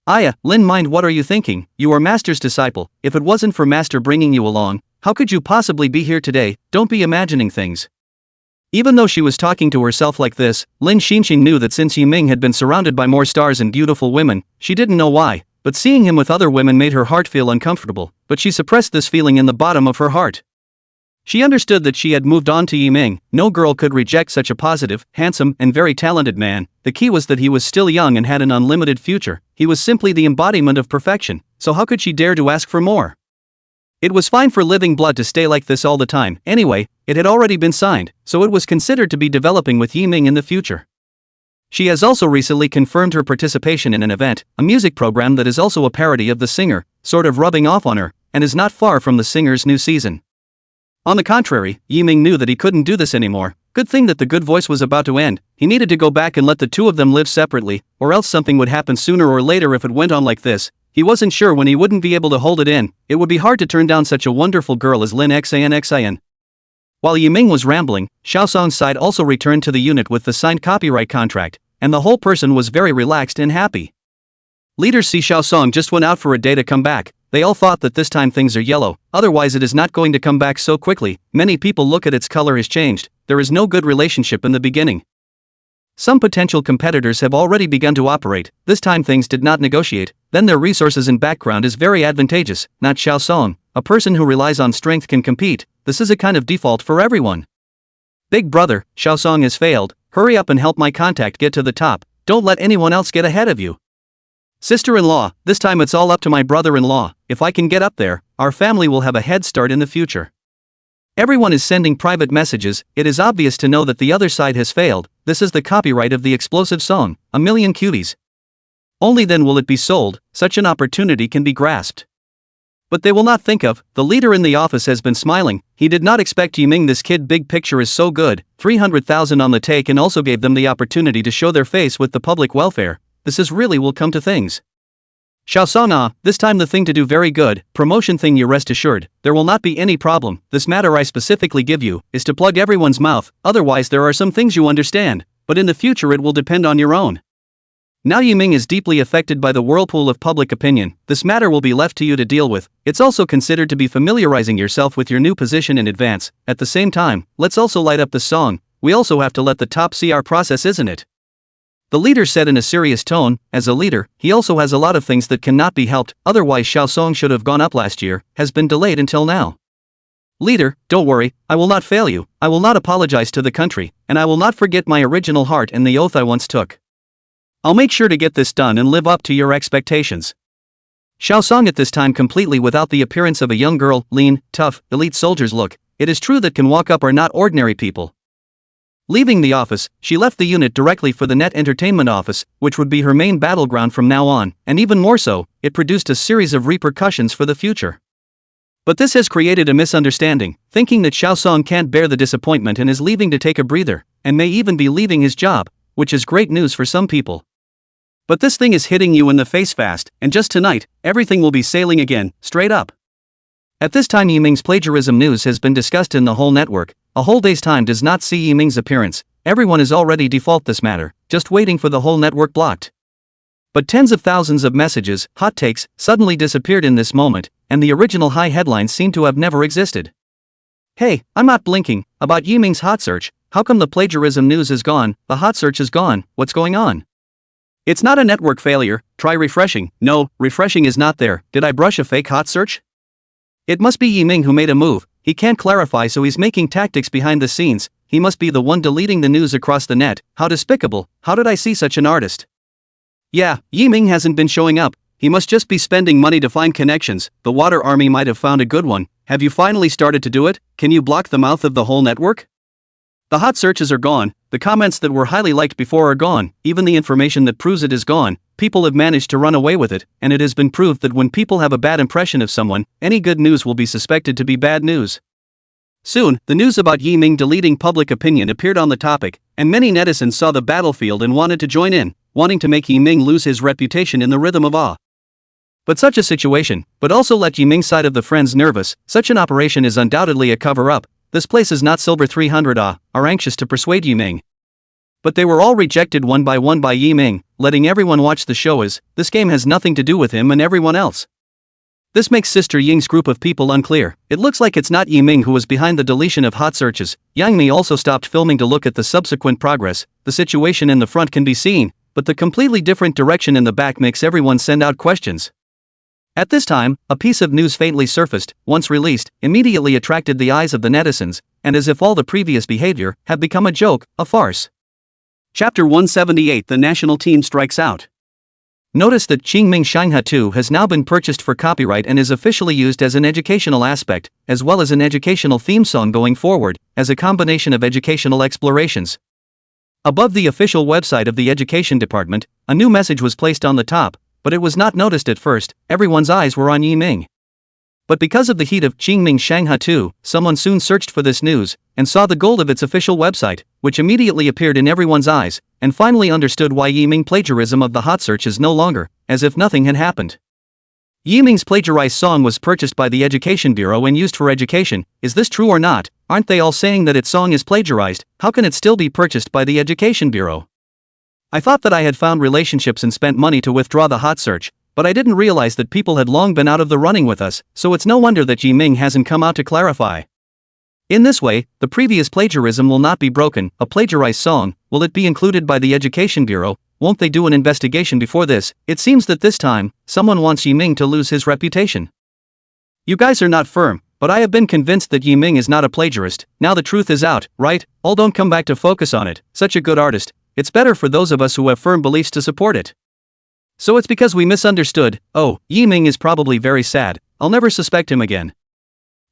Aya, Lin Mind, what are you thinking? You are Master's disciple. If it wasn't for Master bringing you along, how could you possibly be here today? Don't be imagining things. Even though she was talking to herself like this, Lin Xinxin knew that since Yiming had been surrounded by more stars and beautiful women, she didn't know why, but seeing him with other women made her heart feel uncomfortable, but she suppressed this feeling in the bottom of her heart. She understood that she had moved on to Yiming. No girl could reject such a positive, handsome, and very talented man. The key was that he was still young and had an unlimited future. He was simply the embodiment of perfection, so how could she dare to ask for more? It was fine for living blood to stay like this all the time. Anyway, it had already been signed, so it was considered to be developing with Yiming in the future. She has also recently confirmed her participation in an event, a music program that is also a parody of The Singer, sort of rubbing off on her, and is not far from The Singer's new season. On the contrary, Yiming knew that he couldn't do this anymore. Good thing that the good voice was about to end. He needed to go back and let the two of them live separately, or else something would happen sooner or later if it went on like this. He wasn't sure when he wouldn't be able to hold it in. It would be hard to turn down such a wonderful girl as Lin Xin. While Yiming was rambling, Xiaosong's side also returned to the unit with the signed copyright contract, and the whole person was very relaxed and happy. Leaders see Xiaosong just went out for a day to come back. They all thought that this time things are yellow, otherwise it is not going to come back so quickly. Many people look at its color has changed. There is no good relationship in the beginning. Some potential competitors have already begun to operate. This time things did not negotiate. Then their resources and background is very advantageous. Not Xiaosong. A person who relies on strength can compete. This is a kind of default for everyone. Big brother, Xiaosong has failed. Hurry up and help my contact get to the top. Don't let anyone else get ahead of you. Sister-in-law, this time it's all up to my brother-in-law. If I can get up there, our family will have a head start in the future. Everyone is sending private messages. It is obvious to know that the other side has failed. This is the copyright of the explosive song, 1,000,000 cuties. Only then will it be sold. Such an opportunity can be grasped. But they will not think of. The leader in the office has been smiling. He did not expect Yiming. This kid big picture is so good. 300,000 on the take and also gave them the opportunity to show their face with the public welfare. This is really will come to things. Xiaosong, this time the thing to do very good, promotion thing, you rest assured, there will not be any problem. This matter I specifically give you, is to plug everyone's mouth, otherwise there are some things you understand, but in the future it will depend on your own. Now Yiming is deeply affected by the whirlpool of public opinion. This matter will be left to you to deal with. It's also considered to be familiarizing yourself with your new position in advance. At the same time, let's also light up the song. We also have to let the top see our process, isn't it? The leader said in a serious tone. As a leader, he also has a lot of things that cannot be helped, otherwise Xiaosong should have gone up last year, has been delayed until now. Leader, don't worry, I will not fail you, I will not apologize to the country, and I will not forget my original heart and the oath I once took. I'll make sure to get this done and live up to your expectations. Xiaosong at this time completely without the appearance of a young girl, lean, tough, elite soldier's look. It is true that can walk up are not ordinary people. Leaving the office, she left the unit directly for the net entertainment office, which would be her main battleground from now on, and even more so, it produced a series of repercussions for the future. But this has created a misunderstanding, thinking that Xiao Song can't bear the disappointment and is leaving to take a breather, and may even be leaving his job, which is great news for some people. But this thing is hitting you in the face fast, and just tonight, everything will be sailing again, straight up. At this time, Yiming's plagiarism news has been discussed in the whole network. A whole day's time does not see Yiming's appearance. Everyone is already default this matter, just waiting for the whole network blocked. But tens of thousands of messages, hot takes, suddenly disappeared in this moment, and the original high headlines seem to have never existed. Hey, I'm not blinking. About Yiming's hot search. How come the plagiarism news is gone? The hot search is gone. What's going on? It's not a network failure. Try refreshing. No, refreshing is not there. Did I brush a fake hot search? It must be Yiming who made a move. He can't clarify, so he's making tactics behind the scenes. He must be the one deleting the news across the net. How despicable. How did I see such an artist? Yeah, Yiming hasn't been showing up. He must just be spending money to find connections. The water army might have found a good one. Have you finally started to do it? Can you block the mouth of the whole network? The hot searches are gone. The comments that were highly liked before are gone. Even the information that proves it is gone. People have managed to run away with it, and it has been proved that when people have a bad impression of someone, any good news will be suspected to be bad news. Soon, the news about Yiming deleting public opinion appeared on the topic, and many netizens saw the battlefield and wanted to join in, wanting to make Yiming lose his reputation in the rhythm of awe. But such a situation, but also let Yiming's side of the friends nervous. Such an operation is undoubtedly a cover-up. This place is not Silver 300 are anxious to persuade Yiming. But they were all rejected one by Yiming, letting everyone watch the show as, this game has nothing to do with him and everyone else. This makes Sister Ying's group of people unclear. It looks like it's not Yiming who was behind the deletion of hot searches. Yang Mi also stopped filming to look at the subsequent progress. The situation in the front can be seen, but the completely different direction in the back makes everyone send out questions. At this time, a piece of news faintly surfaced, once released, immediately attracted the eyes of the netizens, and as if all the previous behavior had become a joke, a farce. Chapter 178: The National Team Strikes Out. Notice that Qingming Shanghua 2 has now been purchased for copyright and is officially used as an educational aspect, as well as an educational theme song going forward, as a combination of educational explorations. Above the official website of the Education Department, a new message was placed on the top, but it was not noticed at first. Everyone's eyes were on Yiming. But because of the heat of Qingming Shanghua 2, someone soon searched for this news, and saw the gold of its official website, which immediately appeared in everyone's eyes, and finally understood why Yiming plagiarism of the hot search is no longer, as if nothing had happened. Yiming's plagiarized song was purchased by the Education Bureau and used for education. Is this true or not? Aren't they all saying that its song is plagiarized? How can it still be purchased by the Education Bureau? I thought that I had found relationships and spent money to withdraw the hot search, but I didn't realize that people had long been out of the running with us, so it's no wonder that Yiming hasn't come out to clarify. In this way, the previous plagiarism will not be broken. A plagiarized song, will it be included by the Education Bureau? Won't they do an investigation before this? It seems that this time, someone wants Yiming to lose his reputation. You guys are not firm, but I have been convinced that Yiming is not a plagiarist. Now the truth is out, right? All don't come back to focus on it. Such a good artist. It's better for those of us who have firm beliefs to support it. So it's because we misunderstood. Oh, Yiming is probably very sad. I'll never suspect him again.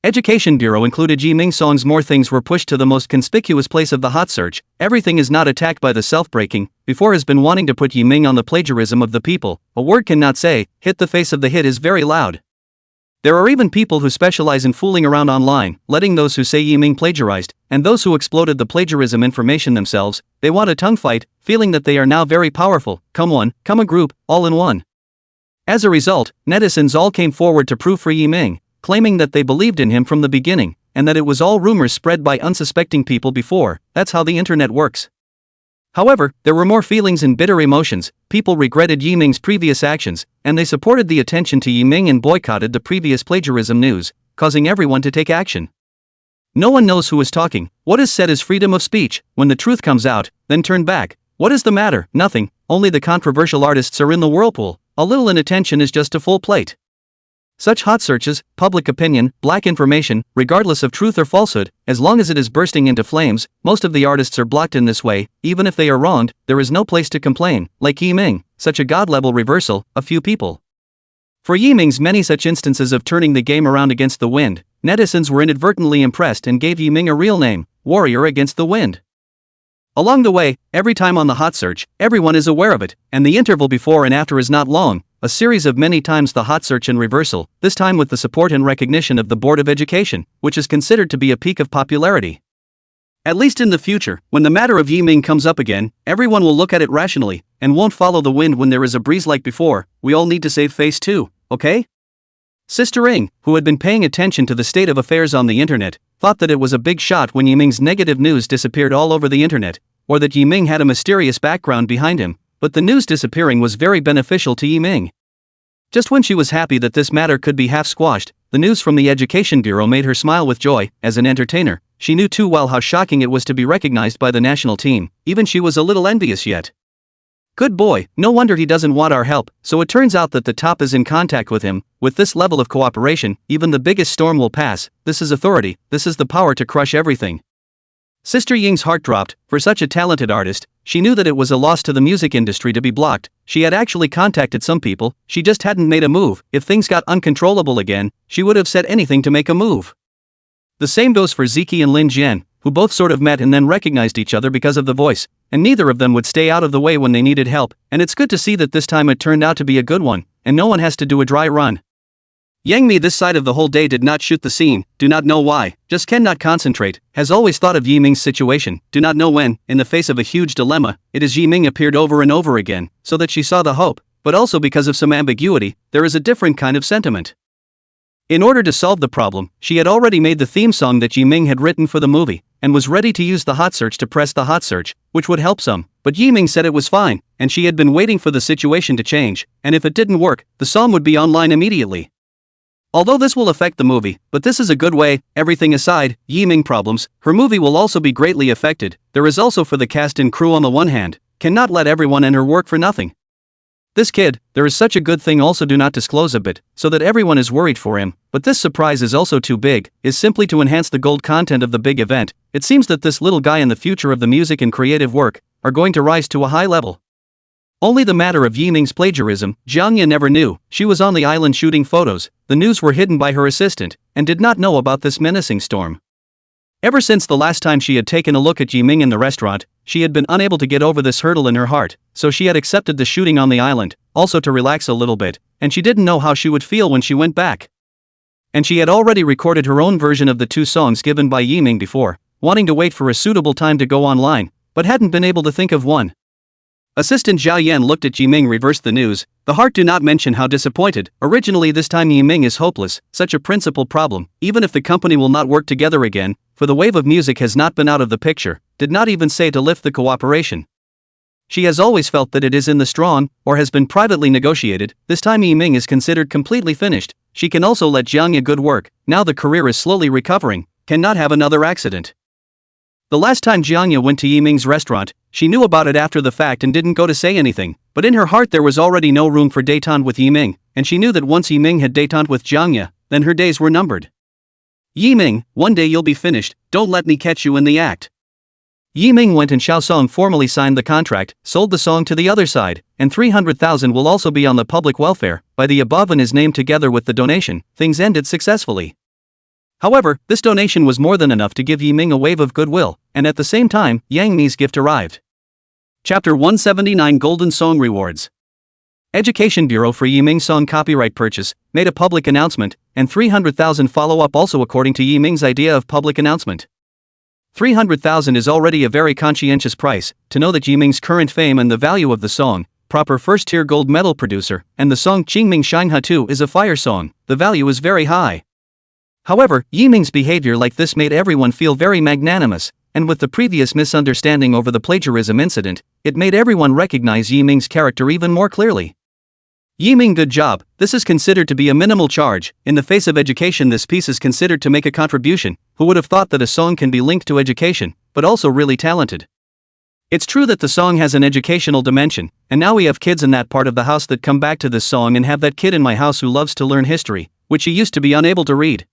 Education Bureau included Yiming songs. More things were pushed to the most conspicuous place of the hot search. Everything is not attacked by the self-breaking. Before has been wanting to put Yiming on the plagiarism of the people. A word cannot say, hit the face of the hit is very loud. There are even people who specialize in fooling around online, letting those who say Yiming plagiarized, and those who exploded the plagiarism information themselves. They want a tongue fight, feeling that they are now very powerful. Come a group, all in one. As a result, netizens all came forward to prove for Yiming, claiming that they believed in him from the beginning, and that it was all rumors spread by unsuspecting people before. That's how the internet works. However, there were more feelings and bitter emotions. People regretted Yiming's previous actions, and they supported the attention to Yiming and boycotted the previous plagiarism news, causing everyone to take action. No one knows who is talking. What is said is freedom of speech. When the truth comes out, then turn back. What is the matter? Nothing. Only the controversial artists are in the whirlpool. A little inattention is just a full plate. Such hot searches, public opinion, black information, regardless of truth or falsehood, as long as it is bursting into flames, most of the artists are blocked in this way. Even if they are wronged, there is no place to complain. Like Yiming, such a god-level reversal, a few people. For Yiming's many such instances of turning the game around against the wind, netizens were inadvertently impressed and gave Yiming a real name, Warrior Against the Wind. Along the way, every time on the hot search, everyone is aware of it, and the interval before and after is not long. a series of many times the hot search and reversal, this time with the support and recognition of the Board of Education, which is considered to be a peak of popularity. At least in the future, when the matter of Yiming comes up again, everyone will look at it rationally, and won't follow the wind when there is a breeze like before. We all need to save face too, okay? Sister Ing, who had been paying attention to the state of affairs on the internet, thought that it was a big shot when Yiming's negative news disappeared all over the internet, or that Yiming had a mysterious background behind him, but the news disappearing was very beneficial to Yiming. Just when she was happy that this matter could be half squashed, the news from the Education Bureau made her smile with joy. As an entertainer, she knew too well how shocking it was to be recognized by the national team. Even she was a little envious yet. Good boy, no wonder he doesn't want our help. So it turns out that the top is in contact with him. With this level of cooperation, even the biggest storm will pass. This is authority, this is the power to crush everything. Sister Ying's heart dropped. For such a talented artist, she knew that it was a loss to the music industry to be blocked. She had actually contacted some people, she just hadn't made a move. If things got uncontrollable again, she would have said anything to make a move. The same goes for Ziki and Lin Jian, who both sort of met and then recognized each other because of the voice, and neither of them would stay out of the way when they needed help, and it's good to see that this time it turned out to be a good one, and no one has to do a dry run. Yang Mi this side of the whole day did not shoot the scene, do not know why, just cannot concentrate, has always thought of Yiming's situation, do not know when, in the face of a huge dilemma, it is Yiming appeared over and over again, so that she saw the hope, but also because of some ambiguity, there is a different kind of sentiment. In order to solve the problem, she had already made the theme song that Yiming had written for the movie, and was ready to use the hot search to press the hot search, which would help some, but Yiming said it was fine, and she had been waiting for the situation to change, and if it didn't work, the song would be online immediately. Although this will affect the movie, but this is a good way. Everything aside, Yiming problems, her movie will also be greatly affected. There is also for the cast and crew on the one hand, cannot let everyone and her work for nothing. This kid, there is such a good thing also do not disclose a bit, so that everyone is worried for him, but this surprise is also too big, is simply to enhance the gold content of the big event. It seems that this little guy and the future of the music and creative work, are going to rise to a high level. Only the matter of Yiming's plagiarism, Jiangya never knew. She was on the island shooting photos, the news were hidden by her assistant, and did not know about this menacing storm. Ever since the last time she had taken a look at Yiming in the restaurant, she had been unable to get over this hurdle in her heart, so she had accepted the shooting on the island, also to relax a little bit, and she didn't know how she would feel when she went back. And she had already recorded her own version of the two songs given by Yiming before, wanting to wait for a suitable time to go online, but hadn't been able to think of one. Assistant Zhao Yan looked at Yiming, reversed the news. The heart do not mention how disappointed. Originally this time Yiming is hopeless, such a principal problem, even if the company will not work together again, for the wave of music has not been out of the picture, did not even say to lift the cooperation. She has always felt that it is in the strong, or has been privately negotiated. This time Yiming is considered completely finished. She can also let Jiangya good work, now the career is slowly recovering, cannot have another accident. The last time Jiangya went to Yiming's restaurant, she knew about it after the fact and didn't go to say anything, but in her heart there was already no room for détente with Yiming, and she knew that once Yiming had détente with Jiangya, then her days were numbered. Yiming, one day you'll be finished, don't let me catch you in the act. Yiming went and Xiaosong formally signed the contract, sold the song to the other side, and 300,000 will also be on the public welfare. By the above and his name together with the donation, things ended successfully. However, this donation was more than enough to give Yiming a wave of goodwill, and at the same time, Yang Mi's gift arrived. Chapter 179 Golden Song Rewards. Education Bureau for Yiming song copyright purchase, made a public announcement, and 300,000 follow-up also according to Yiming's idea of public announcement. 300,000 is already a very conscientious price, to know that Yiming's current fame and the value of the song, proper first-tier gold medal producer, and the song Qingming Shangha 2 is a fire song, the value is very high. However, Yiming's behavior like this made everyone feel very magnanimous, and with the previous misunderstanding over the plagiarism incident, it made everyone recognize Yiming's character even more clearly. Yiming, good job, this is considered to be a minimal charge. In the face of education this piece is considered to make a contribution. Who would have thought that a song can be linked to education, but also really talented. It's true that the song has an educational dimension, and now we have kids in that part of the house that come back to this song and have that kid in my house who loves to learn history, which he used to be unable to read.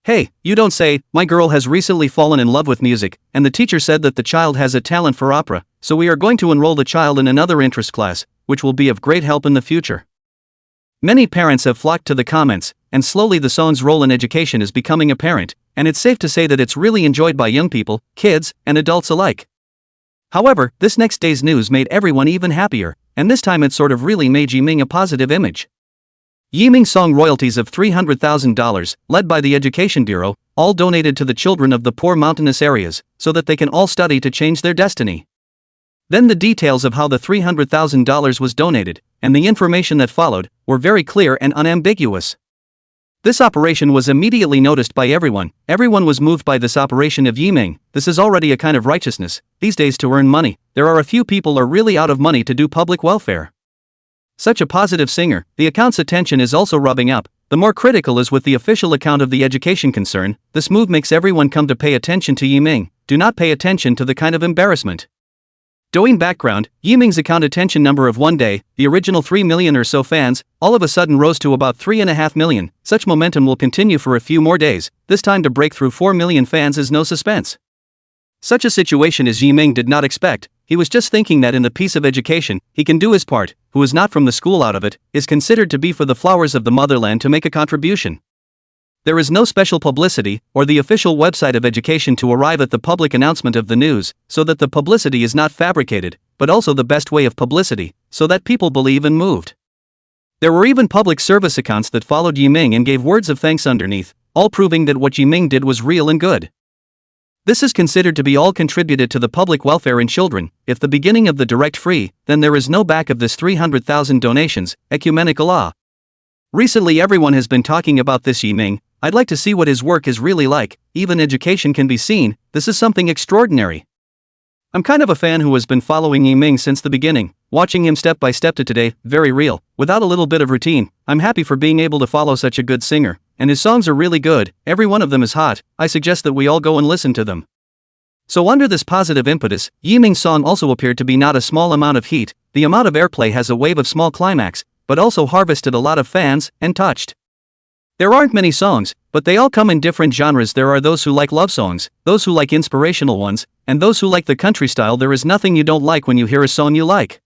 Hey, you don't say. My girl has recently fallen in love with music, and the teacher said that the child has a talent for opera, so we are going to enroll the child in another interest class, which will be of great help in the future. Many parents have flocked to the comments, and slowly the song's role in education is becoming apparent, and it's safe to say that it's really enjoyed by young people, kids, and adults alike. However, this next day's news made everyone even happier, and this time it sort of really made Yiming a positive image. Yiming song royalties of $300,000, led by the Education Bureau, all donated to the children of the poor mountainous areas, so that they can all study to change their destiny. Then the details of how the $300,000 was donated, and the information that followed, were very clear and unambiguous. This operation was immediately noticed by everyone. Everyone was moved by this operation of Yiming. This is already a kind of righteousness. These days, to earn money, there are a few people are really out of money to do public welfare. Such a positive singer, the account's attention is also rubbing up. The more critical is with the official account of the education concern. This move makes everyone come to pay attention to Yiming. Do not pay attention to the kind of embarrassment. Doing background, Yiming's account attention number of one day, the original 3 million or so fans, all of a sudden rose to about 3.5 million. Such momentum will continue for a few more days. This time to break through 4 million fans is no suspense. Such a situation as Yiming did not expect. He was just thinking that in the piece of education, he can do his part. Who is not from the school out of it, is considered to be for the flowers of the motherland to make a contribution. There is no special publicity, or the official website of education to arrive at the public announcement of the news, so that the publicity is not fabricated, but also the best way of publicity, so that people believe and moved. There were even public service accounts that followed Yiming and gave words of thanks underneath, all proving that what Yiming did was real and good. This is considered to be all contributed to the public welfare in children. If the beginning of the direct free, then there is no back of this 300,000 donations, ecumenical law. Recently everyone has been talking about this Yiming. I'd like to see what his work is really like. Even education can be seen. This is something extraordinary. I'm kind of a fan who has been following Yiming since the beginning, watching him step by step to today, very real, without a little bit of routine. I'm happy for being able to follow such a good singer, and his songs are really good, every one of them is hot. I suggest that we all go and listen to them. So under this positive impetus, Yiming's song also appeared to be not a small amount of heat. The amount of airplay has a wave of small climax, but also harvested a lot of fans, and touched. There aren't many songs, but they all come in different genres. There are those who like love songs, those who like inspirational ones, and those who like the country style. There is nothing you don't like when you hear a song you like.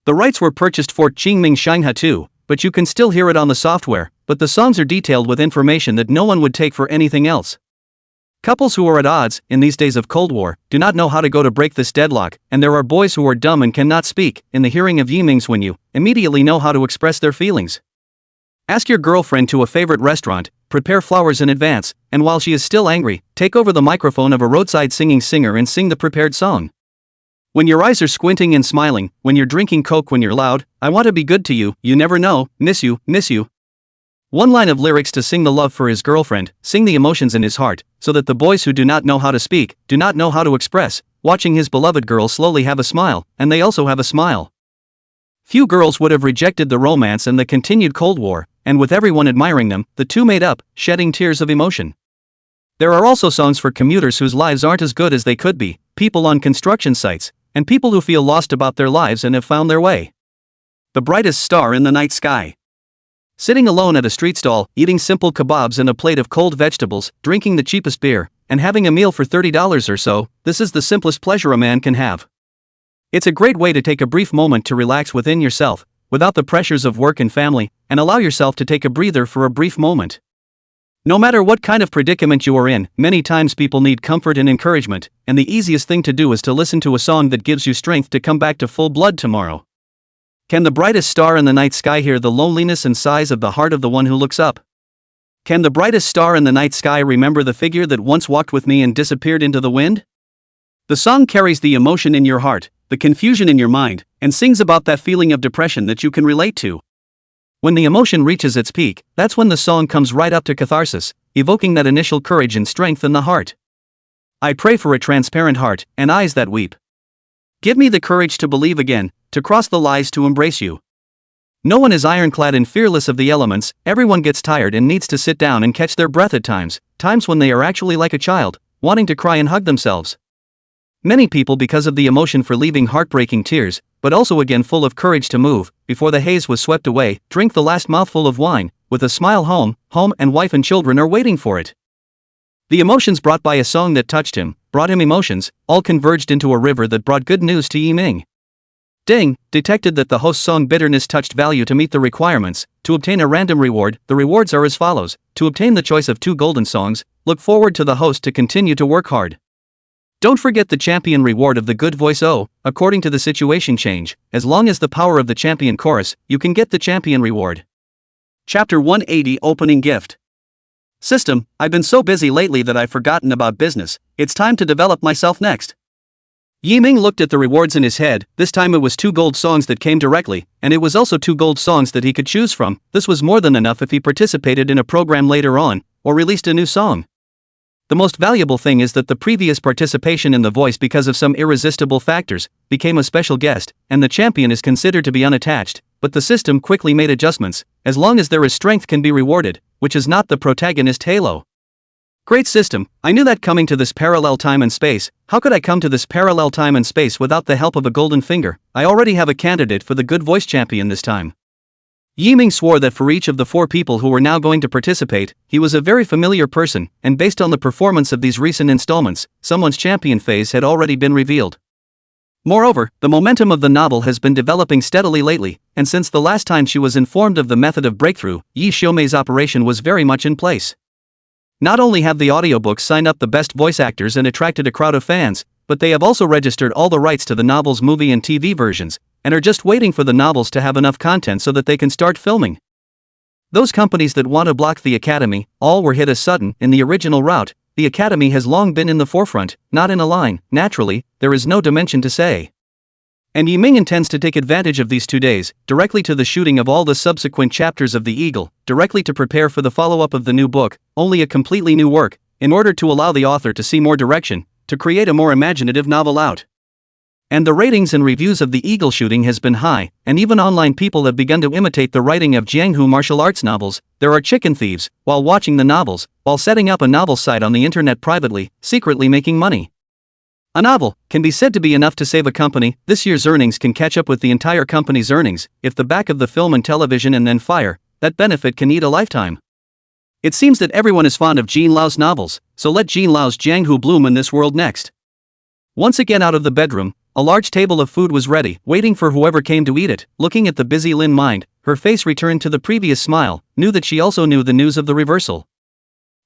The rights were purchased for Qingming Shanghai too, but you can still hear it on the software, but the songs are detailed with information that no one would take for anything else. Couples who are at odds, in these days of Cold War, do not know how to go to break this deadlock, and there are boys who are dumb and cannot speak. In the hearing of Yiming's, when you immediately know how to express their feelings. Ask your girlfriend to a favorite restaurant, prepare flowers in advance, and while she is still angry, take over the microphone of a roadside singing singer and sing the prepared song. When your eyes are squinting and smiling, when you're drinking Coke, when you're loud, I want to be good to you, you never know, miss you, miss you. One line of lyrics to sing the love for his girlfriend, sing the emotions in his heart, so that the boys who do not know how to speak, do not know how to express, watching his beloved girl slowly have a smile, and they also have a smile. Few girls would have rejected the romance and the continued Cold War, and with everyone admiring them, the two made up, shedding tears of emotion. There are also songs for commuters whose lives aren't as good as they could be, people on construction sites, and people who feel lost about their lives and have found their way. The brightest star in the night sky. Sitting alone at a street stall, eating simple kebabs and a plate of cold vegetables, drinking the cheapest beer, and having a meal for $30 or so, this is the simplest pleasure a man can have. It's a great way to take a brief moment to relax within yourself, without the pressures of work and family, and allow yourself to take a breather for a brief moment. No matter what kind of predicament you are in, many times people need comfort and encouragement, and the easiest thing to do is to listen to a song that gives you strength to come back to full blood tomorrow. Can the brightest star in the night sky hear the loneliness and sighs of the heart of the one who looks up? Can the brightest star in the night sky remember the figure that once walked with me and disappeared into the wind? The song carries the emotion in your heart, the confusion in your mind, and sings about that feeling of depression that you can relate to. When the emotion reaches its peak, that's when the song comes right up to catharsis, evoking that initial courage and strength in the heart. I pray for a transparent heart, and eyes that weep. Give me the courage to believe again, to cross the lies, to embrace you. No one is ironclad and fearless of the elements. Everyone gets tired and needs to sit down and catch their breath at times when they are actually like a child, wanting to cry and hug themselves. Many people, because of the emotion for leaving heartbreaking tears, but also again full of courage to move, before the haze was swept away, drink the last mouthful of wine, with a smile home, and wife and children are waiting for it. The emotions brought by a song that touched him, brought him emotions, all converged into a river that brought good news to Yiming. Ding, detected that the host's song bitterness touched value to meet the requirements. To obtain a random reward, the rewards are as follows. To obtain the choice of 2 golden songs, look forward to the host to continue to work hard. Don't forget the champion reward of the good voice. Oh, according to the situation change, as long as the power of the champion chorus, you can get the champion reward. Chapter 180 Opening Gift. System, I've been so busy lately that I've forgotten about business. It's time to develop myself next. Yiming looked at the rewards in his head. This time it was 2 gold songs that came directly, and it was also 2 gold songs that he could choose from. This was more than enough if he participated in a program later on, or released a new song. The most valuable thing is that the previous participation in The Voice, because of some irresistible factors, became a special guest, and the champion is considered to be unattached, but the system quickly made adjustments. As long as there is strength can be rewarded, which is not the protagonist Halo. Great system, I knew that coming to this parallel time and space. How could I come to this parallel time and space without the help of a golden finger? I already have a candidate for the good voice champion this time. Yiming swore that for each of the 4 people who were now going to participate, he was a very familiar person, and based on the performance of these recent installments, someone's champion phase had already been revealed. Moreover, the momentum of the novel has been developing steadily lately, and since the last time she was informed of the method of breakthrough, Yi Xiaomei's operation was very much in place. Not only have the audiobooks signed up the best voice actors and attracted a crowd of fans, but they have also registered all the rights to the novel's movie and TV versions, and are just waiting for the novels to have enough content so that they can start filming. Those companies that want to block the Academy, all were hit as sudden. In the original route, the Academy has long been in the forefront, not in a line. Naturally, there is no dimension to say. And Yiming intends to take advantage of these 2 days, directly to the shooting of all the subsequent chapters of The Eagle, directly to prepare for the follow-up of the new book, only a completely new work, in order to allow the author to see more direction, to create a more imaginative novel out. And the ratings and reviews of The Eagle shooting has been high, and even online people have begun to imitate the writing of Jianghu martial arts novels. There are chicken thieves, while watching the novels, while setting up a novel site on the internet privately, secretly making money. A novel can be said to be enough to save a company. This year's earnings can catch up with the entire company's earnings. If the back of the film and television and then fire, that benefit can eat a lifetime. It seems that everyone is fond of Jean Lao's novels, so let Jean Lao's Jianghu bloom in this world next. Once again out of the bedroom, a large table of food was ready, waiting for whoever came to eat it. Looking at the busy Lin Mind, her face returned to the previous smile, knew that she also knew the news of the reversal.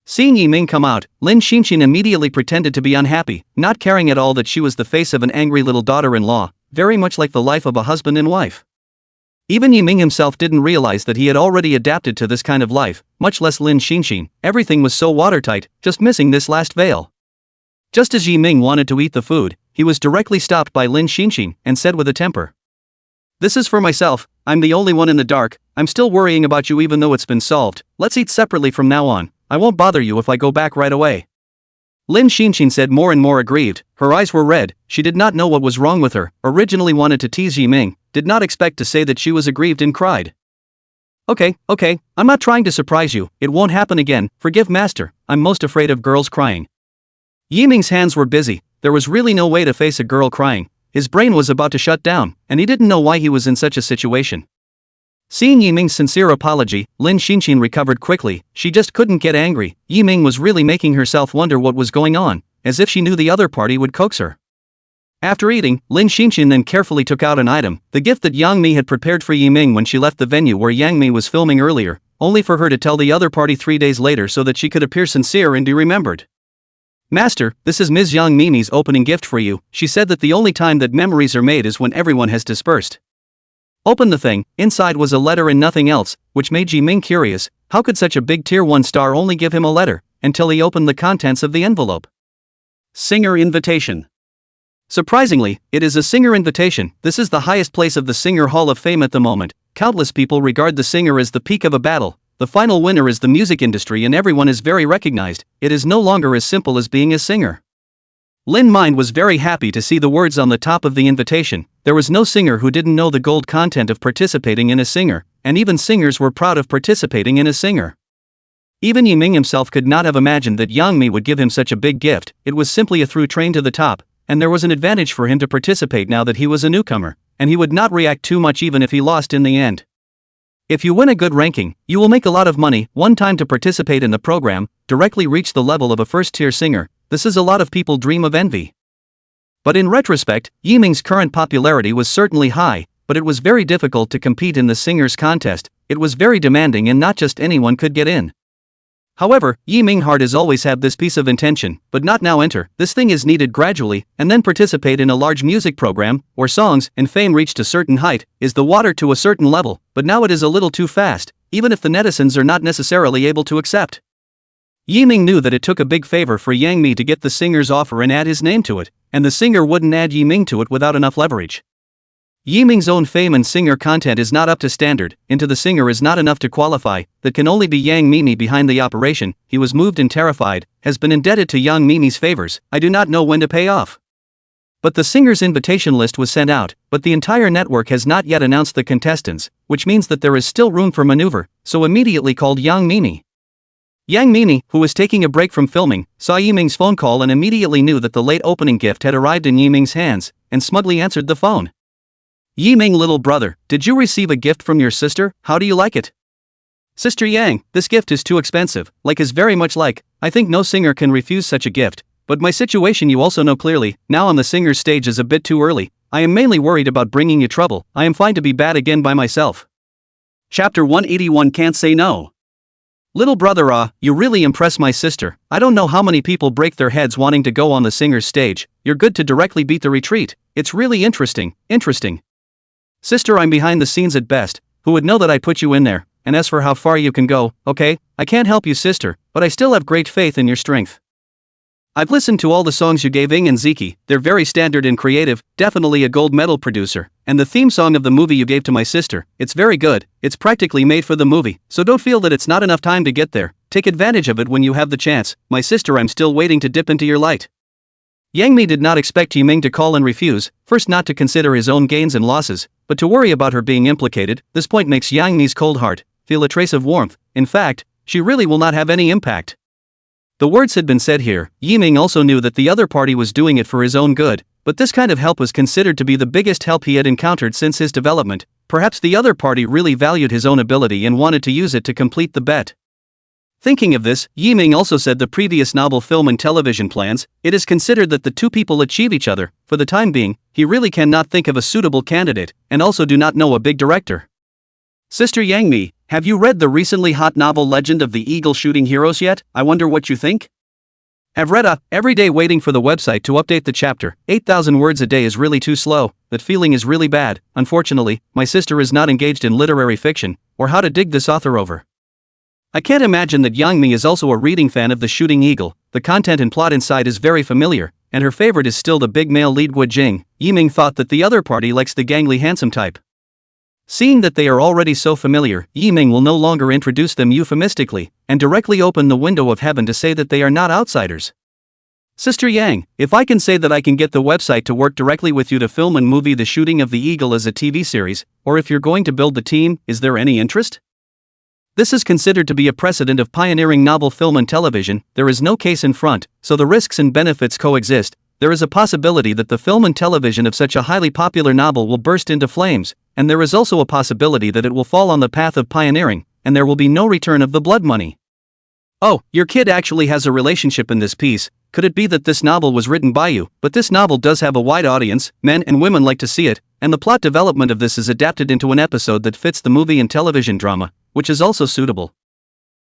Seeing Yiming come out, Lin Xinxin immediately pretended to be unhappy, not caring at all that she was the face of an angry little daughter-in-law, very much like the life of a husband and wife. Even Yiming himself didn't realize that he had already adapted to this kind of life, much less Lin Xinxin. Everything was so watertight, just missing this last veil. Just as Yiming wanted to eat the food, he was directly stopped by Lin Xinxin, and said with a temper, "This is for myself, I'm the only one in the dark, I'm still worrying about you even though it's been solved, let's eat separately from now on, I won't bother you if I go back right away." Lin Xinxin said more and more aggrieved, her eyes were red, she did not know what was wrong with her, originally wanted to tease Yiming, did not expect to say that she was aggrieved and cried. Okay, I'm not trying to surprise you, it won't happen again, forgive master, I'm most afraid of girls crying. Yiming's hands were busy, there was really no way to face a girl crying, his brain was about to shut down, and he didn't know why he was in such a situation. Seeing Yiming's sincere apology, Lin Xinxin recovered quickly, she just couldn't get angry. Yiming was really making herself wonder what was going on, as if she knew the other party would coax her. After eating, Lin Xinxin then carefully took out an item, the gift that Yang Mi had prepared for Yiming when she left the venue where Yang Mi was filming earlier, only for her to tell the other party 3 days later so that she could appear sincere and be remembered. "Master, this is Ms. Yang Mimi's opening gift for you," she said that the only time that memories are made is when everyone has dispersed. Open the thing, inside was a letter and nothing else, which made Yiming curious, how could such a big tier 1 star only give him a letter, until he opened the contents of the envelope. Singer invitation. Surprisingly, it is a singer invitation. This is the highest place of the Singer Hall of Fame at the moment. Countless people regard the singer as the peak of a battle. The final winner is the music industry and everyone is very recognized. It is no longer as simple as being a singer. Lin Mind was very happy to see the words on the top of the invitation. There was no singer who didn't know the gold content of participating in a singer, and even singers were proud of participating in a singer. Even Yiming himself could not have imagined that Yang Mi would give him such a big gift. It was simply a through train to the top, and there was an advantage for him to participate now that he was a newcomer, and he would not react too much even if he lost in the end. If you win a good ranking, you will make a lot of money. One time to participate in the program, directly reach the level of a first-tier singer. This is a lot of people dream of envy. But in retrospect, Yiming's current popularity was certainly high, but it was very difficult to compete in the singers contest. It was very demanding and not just anyone could get in. However, Yi Ming Heart has always had this piece of intention, but not now. Enter, this thing is needed gradually, and then participate in a large music program, where songs and fame reached a certain height, is the water to a certain level, but now it is a little too fast, even if the netizens are not necessarily able to accept. Yi Ming knew that it took a big favor for Yang Mi to get the singer's offer and add his name to it, and the singer wouldn't add Yi Ming to it without enough leverage. Yi Ming's own fame and singer content is not up to standard, into the singer is not enough to qualify, that can only be Yang Mimi behind the operation. He was moved and terrified, has been indebted to Yang Mimi's favors, I do not know when to pay off. But the singer's invitation list was sent out, but the entire network has not yet announced the contestants, which means that there is still room for maneuver, so immediately called Yang Mimi. Yang Mimi, who was taking a break from filming, saw Yi Ming's phone call and immediately knew that the late opening gift had arrived in Yi Ming's hands, and smugly answered the phone. Yi Ming, little brother, did you receive a gift from your sister? How do you like it? Sister Yang, this gift is too expensive, like is very much like, I think no singer can refuse such a gift, but my situation you also know clearly, now on the singer's stage is a bit too early, I am mainly worried about bringing you trouble, I am fine to be bad again by myself. Chapter 181 Can't Say No. Little brother, you really impress my sister, I don't know how many people break their heads wanting to go on the singer's stage, you're good to directly beat the retreat, it's really interesting. Sister, I'm behind the scenes at best, who would know that I put you in there, and as for how far you can go, okay, I can't help you sister, but I still have great faith in your strength. I've listened to all the songs you gave Ing and Ziki, they're very standard and creative, definitely a gold medal producer, and the theme song of the movie you gave to my sister, it's very good, it's practically made for the movie, so don't feel that it's not enough time to get there, take advantage of it when you have the chance, my sister I'm still waiting to dip into your light. Yang Mi did not expect Yi Ming to call and refuse, first not to consider his own gains and losses, but to worry about her being implicated. This point makes Yang Mi's cold heart feel a trace of warmth, in fact, she really will not have any impact. The words had been said here, Yi Ming also knew that the other party was doing it for his own good, but this kind of help was considered to be the biggest help he had encountered since his development, perhaps the other party really valued his own ability and wanted to use it to complete the bet. Thinking of this, Yi Ming also said the previous novel, film and television plans, it is considered that the two people achieve each other, for the time being, he really cannot think of a suitable candidate, and also do not know a big director. Sister Yang Mi, have you read the recently hot novel Legend of the Eagle Shooting Heroes yet? I wonder what you think? Have read every day waiting for the website to update the chapter, 8,000 words a day is really too slow, that feeling is really bad, unfortunately, my sister is not engaged in literary fiction, or how to dig this author over. I can't imagine that Yang Mi is also a reading fan of The Shooting Eagle, the content and plot inside is very familiar, and her favorite is still the big male lead Gui Jing. Yi Ming thought that the other party likes the gangly handsome type. Seeing that they are already so familiar, Yi Ming will no longer introduce them euphemistically, and directly open the window of heaven to say that they are not outsiders. Sister Yang, if I can say that I can get the website to work directly with you to film and movie The Shooting of the Eagle as a TV series, or if you're going to build the team, is there any interest? This is considered to be a precedent of pioneering novel film and television, there is no case in front, so the risks and benefits coexist, there is a possibility that the film and television of such a highly popular novel will burst into flames, and there is also a possibility that it will fall on the path of pioneering, and there will be no return of the blood money. Oh, your kid actually has a relationship in this piece, could it be that this novel was written by you, but this novel does have a wide audience, men and women like to see it, and the plot development of this is adapted into an episode that fits the movie and television drama, which is also suitable.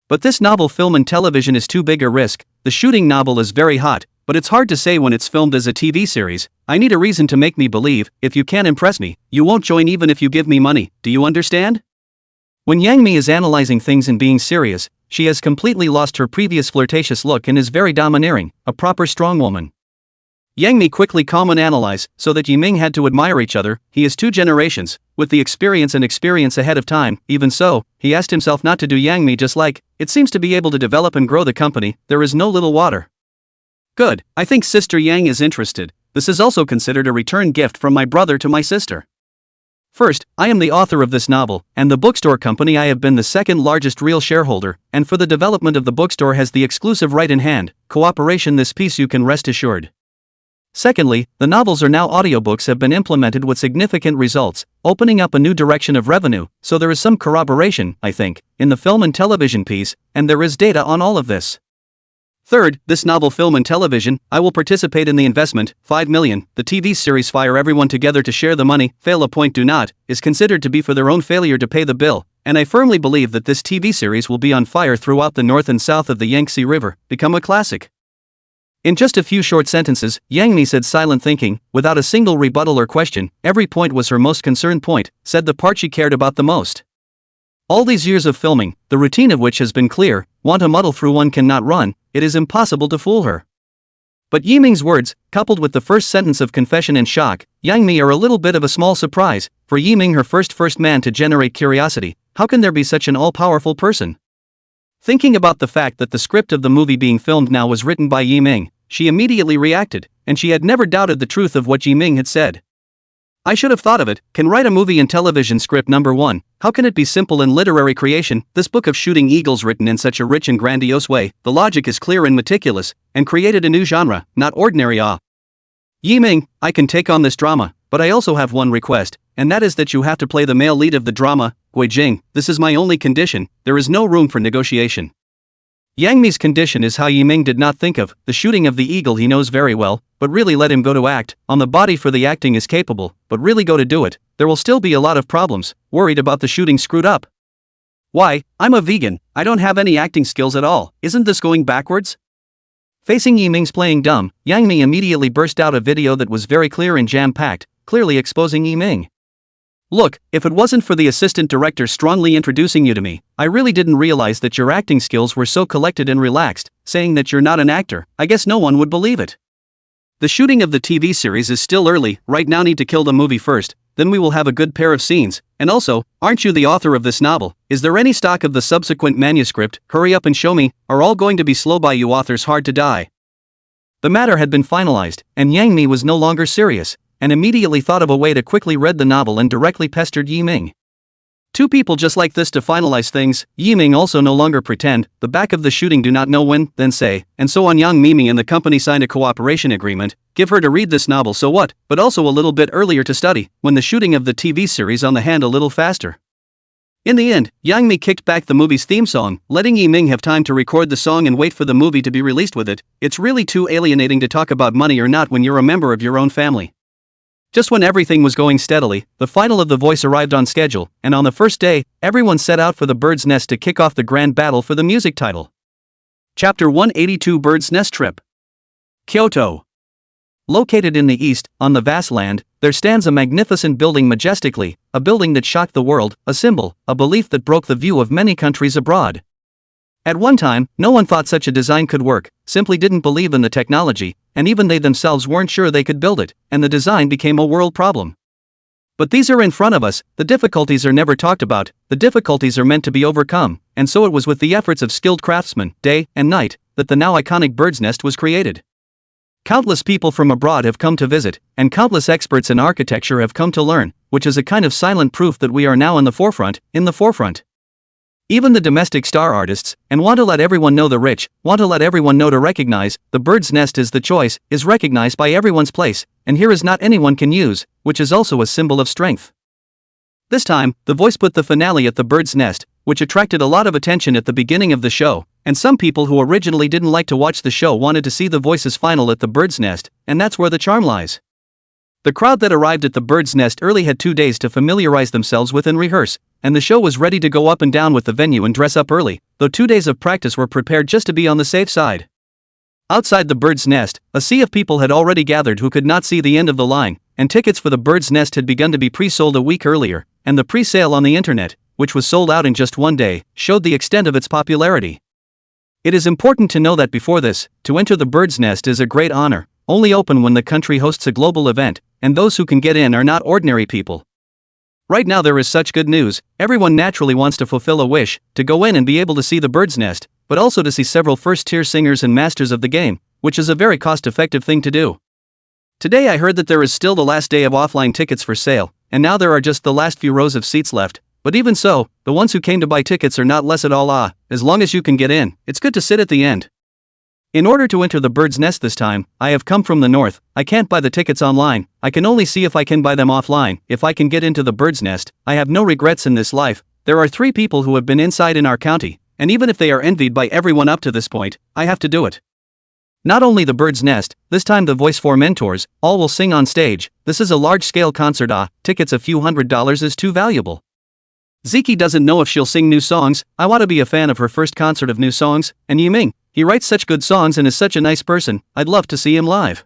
But this novel film and television is too big a risk, the shooting novel is very hot, but it's hard to say when it's filmed as a TV series, I need a reason to make me believe, if you can't impress me, you won't join even if you give me money, do you understand? When Yang Mi is analyzing things and being serious, she has completely lost her previous flirtatious look and is very domineering, a proper strong woman. Yang Mi quickly calm and analyze, so that Yi Ming had to admire each other, he is 2 generations, with the experience ahead of time, even so, he asked himself not to do Yang Mi just like, it seems to be able to develop and grow the company, there is no little water. Good, I think Sister Yang is interested, this is also considered a return gift from my brother to my sister. First, I am the author of this novel, and the bookstore company I have been the second largest real shareholder, and for the development of the bookstore has the exclusive right in hand, cooperation this piece you can rest assured. Secondly, the novels are now audiobooks have been implemented with significant results, opening up a new direction of revenue, so there is some corroboration, I think, in the film and television piece, and there is data on all of this. Third, this novel film and television, I will participate in the investment, 5 million, the TV series fire everyone together to share the money, fail a point do not, is considered to be for their own failure to pay the bill, and I firmly believe that this TV series will be on fire throughout the north and south of the Yangtze River, become a classic. In just a few short sentences, Yang Mi said, silent thinking, without a single rebuttal or question. Every point was her most concerned point, said the part she cared about the most. All these years of filming, the routine of which has been clear, want to muddle through one cannot run, it is impossible to fool her. But Yiming's words, coupled with the first sentence of confession and shock, Yang Mi are a little bit of a small surprise. For Yiming, her first man to generate curiosity. How can there be such an all-powerful person? Thinking about the fact that the script of the movie being filmed now was written by Yiming, she immediately reacted, and she had never doubted the truth of what Yiming had said. I should have thought of it. Can write a movie and television script. Number 1. How can it be simple in literary creation? This book of shooting eagles written in such a rich and grandiose way, the logic is clear and meticulous, and created a new genre, not ordinary awe. Yiming, I can take on this drama, but I also have one request, and that is that you have to play the male lead of the drama, Guijing. This is my only condition, there is no room for negotiation. Yang Mi's condition is how Yiming did not think of. The shooting of the eagle he knows very well, but really let him go to act. On the body for the acting is capable, but really go to do it, there will still be a lot of problems. Worried about the shooting screwed up. Why, I'm a vegan, I don't have any acting skills at all, isn't this going backwards? Facing Yiming's playing dumb, Yang Mi immediately burst out a video that was very clear and jam-packed, clearly exposing Yiming. Look, if it wasn't for the assistant director strongly introducing you to me, I really didn't realize that your acting skills were so collected and relaxed, saying that you're not an actor, I guess no one would believe it. The shooting of the TV series is still early, right now need to kill the movie first, then we will have a good pair of scenes, and also, aren't you the author of this novel? Is there any stock of the subsequent manuscript? Hurry up and show me, are all going to be slow by you authors hard to die? The matter had been finalized, and Yang Mi was no longer serious, and immediately thought of a way to quickly read the novel and directly pestered Yiming. Two people just like this to finalize things. Yiming also no longer pretend, the back of the shooting do not know when, then say, and so on. Yang Mi and the company signed a cooperation agreement, give her to read this novel so what, but also a little bit earlier to study, when the shooting of the TV series on the hand a little faster. In the end, Yang Mi kicked back the movie's theme song, letting Yiming have time to record the song and wait for the movie to be released with it. It's really too alienating to talk about money or not when you're a member of your own family. Just when everything was going steadily, the final of The Voice arrived on schedule, and on the first day, everyone set out for the Bird's Nest to kick off the grand battle for the music title. Chapter 182 Bird's Nest Trip. Kyoto. Located in the east, on the vast land, there stands a magnificent building majestically, a building that shocked the world, a symbol, a belief that broke the view of many countries abroad. At one time, no one thought such a design could work, simply didn't believe in the technology, and even they themselves weren't sure they could build it, and the design became a world problem. But these are in front of us, the difficulties are never talked about, the difficulties are meant to be overcome, and so it was with the efforts of skilled craftsmen, day and night, that the now iconic Bird's Nest was created. Countless people from abroad have come to visit, and countless experts in architecture have come to learn, which is a kind of silent proof that we are now in the forefront. Even the domestic star artists, and want to let everyone know the rich, want to let everyone know to recognize, the Bird's Nest is the choice, is recognized by everyone's place, and here is not anyone can use, which is also a symbol of strength. This time, The Voice put the finale at the Bird's Nest, which attracted a lot of attention at the beginning of the show, and some people who originally didn't like to watch the show wanted to see The Voice's final at the Bird's Nest, and that's where the charm lies. The crowd that arrived at the Bird's Nest early had 2 days to familiarize themselves with and rehearse, and the show was ready to go up and down with the venue and dress up early, though 2 days of practice were prepared just to be on the safe side. Outside the Bird's Nest, a sea of people had already gathered who could not see the end of the line, and tickets for the Bird's Nest had begun to be pre-sold a week earlier, and the pre-sale on the internet, which was sold out in just 1 day, showed the extent of its popularity. It is important to know that before this, to enter the Bird's Nest is a great honor, only open when the country hosts a global event, and those who can get in are not ordinary people. Right now there is such good news, everyone naturally wants to fulfill a wish, to go in and be able to see the Bird's Nest, but also to see several first-tier singers and masters of the game, which is a very cost-effective thing to do. Today I heard that there is still the last day of offline tickets for sale, and now there are just the last few rows of seats left, but even so, the ones who came to buy tickets are not less at all. As long as you can get in, it's good to sit at the end. In order to enter the Bird's Nest this time, I have come from the north, I can't buy the tickets online, I can only see if I can buy them offline. If I can get into the Bird's Nest, I have no regrets in this life. There are 3 people who have been inside in our county, and even if they are envied by everyone up to this point, I have to do it. Not only the Bird's Nest, this time the Voice 4 mentors, all will sing on stage. This is a large-scale concert. Tickets a few $100s is too valuable. Ziki doesn't know if she'll sing new songs. I want to be a fan of her first concert of new songs, and Yiming, he writes such good songs and is such a nice person, I'd love to see him live.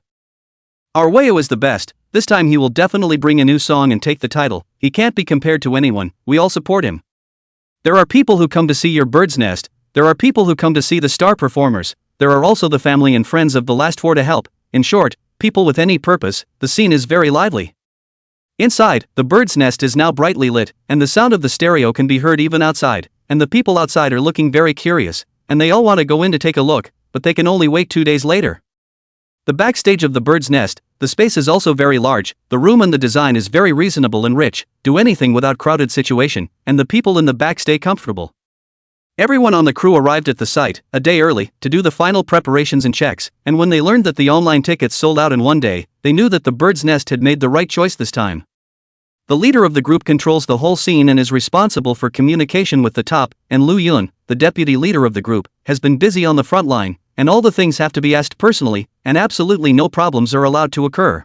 Our Wayo is the best, this time he will definitely bring a new song and take the title, he can't be compared to anyone, we all support him. There are people who come to see your bird's nest, there are people who come to see the star performers, there are also the family and friends of the last four to help, in short, people with any purpose, the scene is very lively. Inside, the bird's nest is now brightly lit, and the sound of the stereo can be heard even outside, and the people outside are looking very curious, and they all want to go in to take a look, but they can only wait 2 days later. The backstage of the bird's nest, the space is also very large, the room and the design is very reasonable and rich, do anything without crowded situation, and the people in the back stay comfortable. Everyone on the crew arrived at the site, a day early, to do the final preparations and checks, and when they learned that the online tickets sold out in 1 day, they knew that the bird's nest had made the right choice this time. The leader of the group controls the whole scene and is responsible for communication with the top, and Lu Yun, the deputy leader of the group, has been busy on the front line, and all the things have to be asked personally, and absolutely no problems are allowed to occur.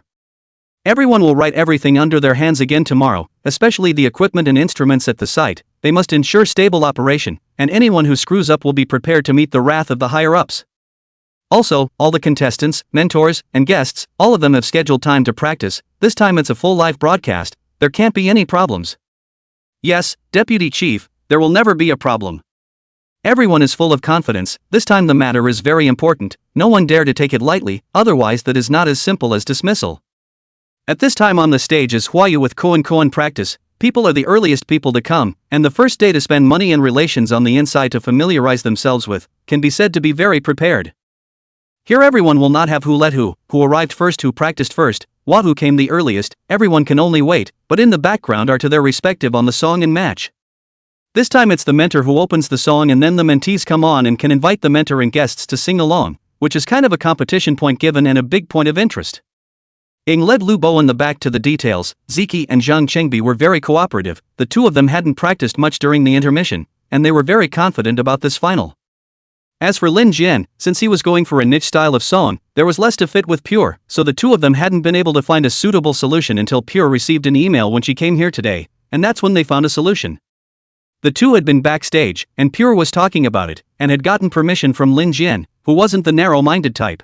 Everyone will write everything under their hands again tomorrow, especially the equipment and instruments at the site, they must ensure stable operation, and anyone who screws up will be prepared to meet the wrath of the higher-ups. Also, all the contestants, mentors, and guests, all of them have scheduled time to practice, this time it's a full live broadcast, there can't be any problems. Yes, Deputy Chief, there will never be a problem. Everyone is full of confidence, this time the matter is very important, no one dare to take it lightly, otherwise that is not as simple as dismissal. At this time on the stage is Hwayu with Koan practice, people are the earliest people to come, and the first day to spend money and relations on the inside to familiarize themselves with, can be said to be very prepared. Here everyone will not have who let who arrived first, who practiced first, who came the earliest, everyone can only wait, but in the background are to their respective on the song and match. This time it's the mentor who opens the song and then the mentees come on and can invite the mentor and guests to sing along, which is kind of a competition point given and a big point of interest. Ing led Lu Bo in the back to the details, Ziki and Zhang Chengbi were very cooperative, the two of them hadn't practiced much during the intermission, and they were very confident about this final. As for Lin Jian, since he was going for a niche style of song, there was less to fit with Pure, so the two of them hadn't been able to find a suitable solution until Pure received an email when she came here today, and that's when they found a solution. The two had been backstage, and Pure was talking about it, and had gotten permission from Lin Jian, who wasn't the narrow-minded type.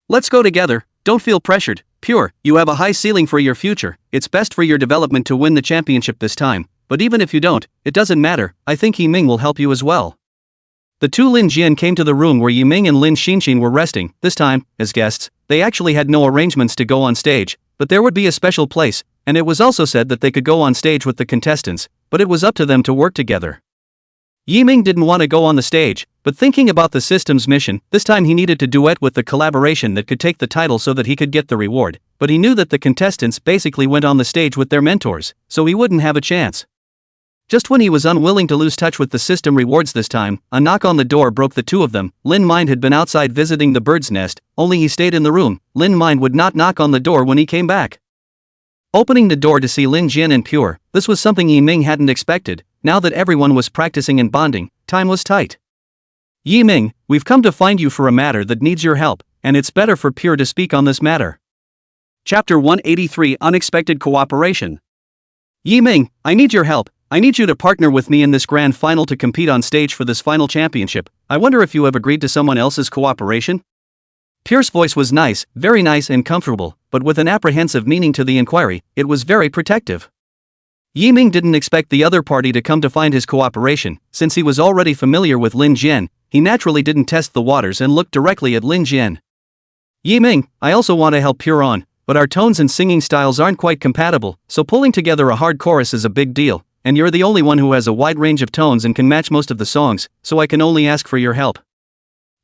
Let's go together, don't feel pressured, Pure, you have a high ceiling for your future, it's best for your development to win the championship this time, but even if you don't, it doesn't matter, I think Yiming will help you as well. The two Lin Jian came to the room where Yiming and Lin Xinxin were resting, this time, as guests, they actually had no arrangements to go on stage, but there would be a special place, and it was also said that they could go on stage with the contestants, but it was up to them to work together. Yiming didn't want to go on the stage, but thinking about the system's mission, this time he needed to duet with the collaboration that could take the title so that he could get the reward, but he knew that the contestants basically went on the stage with their mentors, so he wouldn't have a chance. Just when he was unwilling to lose touch with the system rewards this time, a knock on the door broke the two of them. Lin Mind had been outside visiting the bird's nest, only he stayed in the room. Lin Mind would not knock on the door when he came back. Opening the door to see Lin Jian and Pure, this was something Yiming hadn't expected. Now that everyone was practicing and bonding, time was tight. Yiming, we've come to find you for a matter that needs your help, and it's better for Pure to speak on this matter. Chapter 183 Unexpected Cooperation. Yiming, I need your help. I need you to partner with me in this grand final to compete on stage for this final championship. I wonder if you have agreed to someone else's cooperation? Pierre's voice was nice, very nice and comfortable, but with an apprehensive meaning to the inquiry, it was very protective. Yiming didn't expect the other party to come to find his cooperation, since he was already familiar with Lin Jian, he naturally didn't test the waters and looked directly at Lin Jian. Yiming, I also want to help Pure on, but our tones and singing styles aren't quite compatible, so pulling together a hard chorus is a big deal. And you're the only one who has a wide range of tones and can match most of the songs, so I can only ask for your help.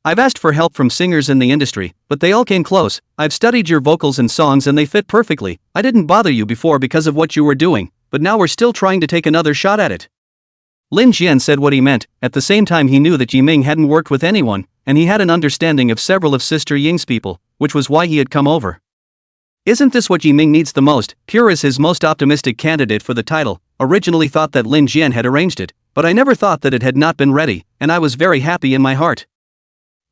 I've asked for help from singers in the industry, but they all came close. I've studied your vocals and songs and they fit perfectly. I didn't bother you before because of what you were doing, but now we're still trying to take another shot at it. Lin Jian said what he meant, at the same time he knew that Yiming hadn't worked with anyone, and he had an understanding of several of Sister Ying's people, which was why he had come over. Isn't this what Yiming needs the most? Pure is his most optimistic candidate for the title. Originally thought that Lin Jian had arranged it, but I never thought that it had not been ready, and I was very happy in my heart.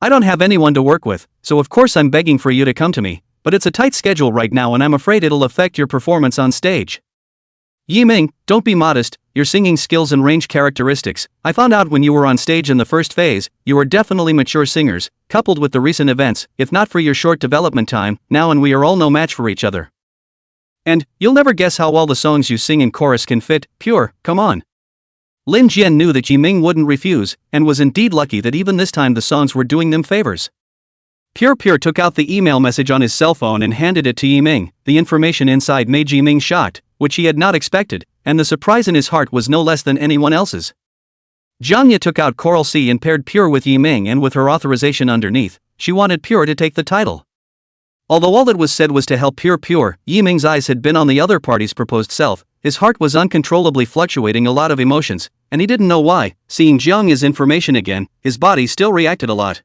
I don't have anyone to work with, so of course I'm begging for you to come to me, but it's a tight schedule right now and I'm afraid it'll affect your performance on stage. Yiming, don't be modest, your singing skills and range characteristics, I found out when you were on stage in the first phase, you are definitely mature singers, coupled with the recent events, if not for your short development time, now and we are all no match for each other. And, you'll never guess how well the songs you sing in chorus can fit, Pure, come on. Lin Jian knew that Yiming wouldn't refuse, and was indeed lucky that even this time the songs were doing them favors. Pure took out the email message on his cell phone and handed it to Yiming. The information inside made Yiming shocked, which he had not expected, and the surprise in his heart was no less than anyone else's. Jiangya took out Coral C and paired Pure with Yiming, and with her authorization underneath, she wanted Pure to take the title. Although all that was said was to help Pure, Yiming's eyes had been on the other party's proposed self. His heart was uncontrollably fluctuating a lot of emotions, and he didn't know why. Seeing Jiangya's information again, his body still reacted a lot.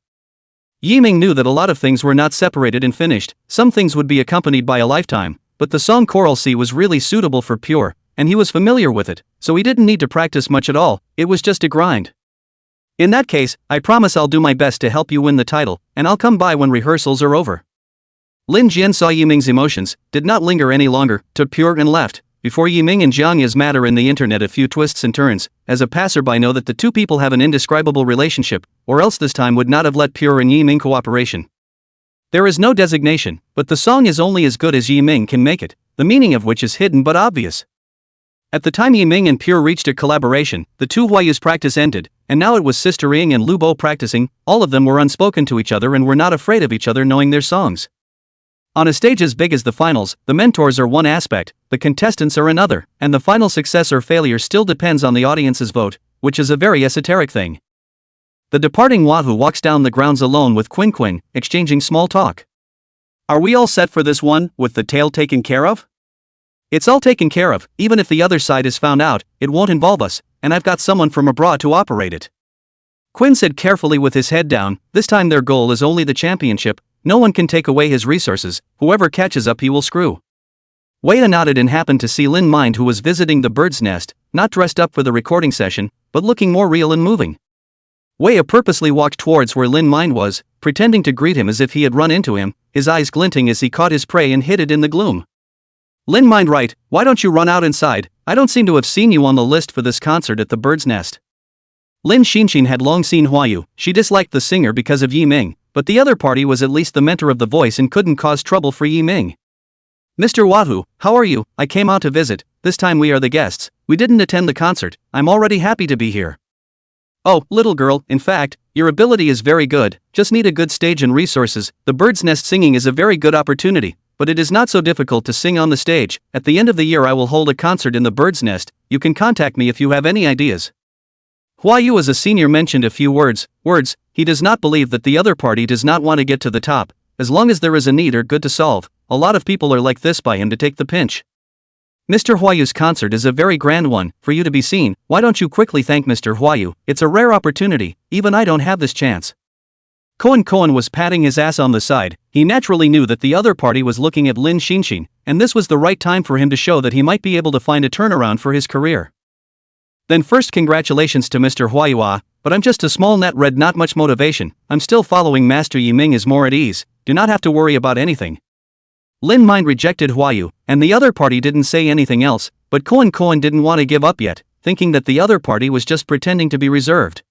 Yiming knew that a lot of things were not separated and finished, some things would be accompanied by a lifetime, but the song Coral Sea was really suitable for Pure, and he was familiar with it, so he didn't need to practice much at all, it was just a grind. In that case, I promise I'll do my best to help you win the title, and I'll come by when rehearsals are over. Lin Jian saw Yiming's emotions, did not linger any longer, took Pure and left. Before Yiming and Jiangya's matter in the internet a few twists and turns, as a passerby know that the two people have an indescribable relationship, or else this time would not have let Pure and Yiming cooperation. There is no designation, but the song is only as good as Yiming can make it, the meaning of which is hidden but obvious. At the time Yiming and Pure reached a collaboration, the two Huayu's practice ended, and now it was Sister Ying and Lu Bo practicing. All of them were unspoken to each other and were not afraid of each other knowing their songs. On a stage as big as the finals, the mentors are one aspect, the contestants are another, and the final success or failure still depends on the audience's vote, which is a very esoteric thing. The departing Wahoo walks down the grounds alone with Quinn, exchanging small talk. Are we all set for this one, with the tail taken care of? It's all taken care of, even if the other side is found out, it won't involve us, and I've got someone from abroad to operate it. Quinn said carefully with his head down, this time their goal is only the championship. No one can take away his resources, whoever catches up he will screw. Wei nodded and happened to see Lin Mind, who was visiting the bird's nest, not dressed up for the recording session, but looking more real and moving. Wei purposely walked towards where Lin Mind was, pretending to greet him as if he had run into him, his eyes glinting as he caught his prey and hid it in the gloom. Lin Mind, right, why don't you run out inside? I don't seem to have seen you on the list for this concert at the bird's nest. Lin Xinxin had long seen Huayu. She disliked the singer because of Yiming, but the other party was at least the mentor of the voice and couldn't cause trouble for Yiming. Mr. Wahoo, how are you? I came out to visit, this time we are the guests, we didn't attend the concert, I'm already happy to be here. Oh, little girl, in fact, your ability is very good, just need a good stage and resources. The bird's nest singing is a very good opportunity, but it is not so difficult to sing on the stage. At the end of the year I will hold a concert in the bird's nest, you can contact me if you have any ideas. Huayu as a senior mentioned a few words, he does not believe that the other party does not want to get to the top, as long as there is a need or good to solve, a lot of people are like this by him to take the pinch. Mr. Huayu's concert is a very grand one, for you to be seen, why don't you quickly thank Mr. Huayu, it's a rare opportunity, even I don't have this chance. Cohen was patting his ass on the side, he naturally knew that the other party was looking at Lin Xinxin, and this was the right time for him to show that he might be able to find a turnaround for his career. Then first congratulations to Mr. Huayu, but I'm just a small net red, not much motivation, I'm still following Master Yiming is more at ease, do not have to worry about anything. Lin Mind rejected Huayu, and the other party didn't say anything else, but Cohen didn't want to give up yet, thinking that the other party was just pretending to be reserved.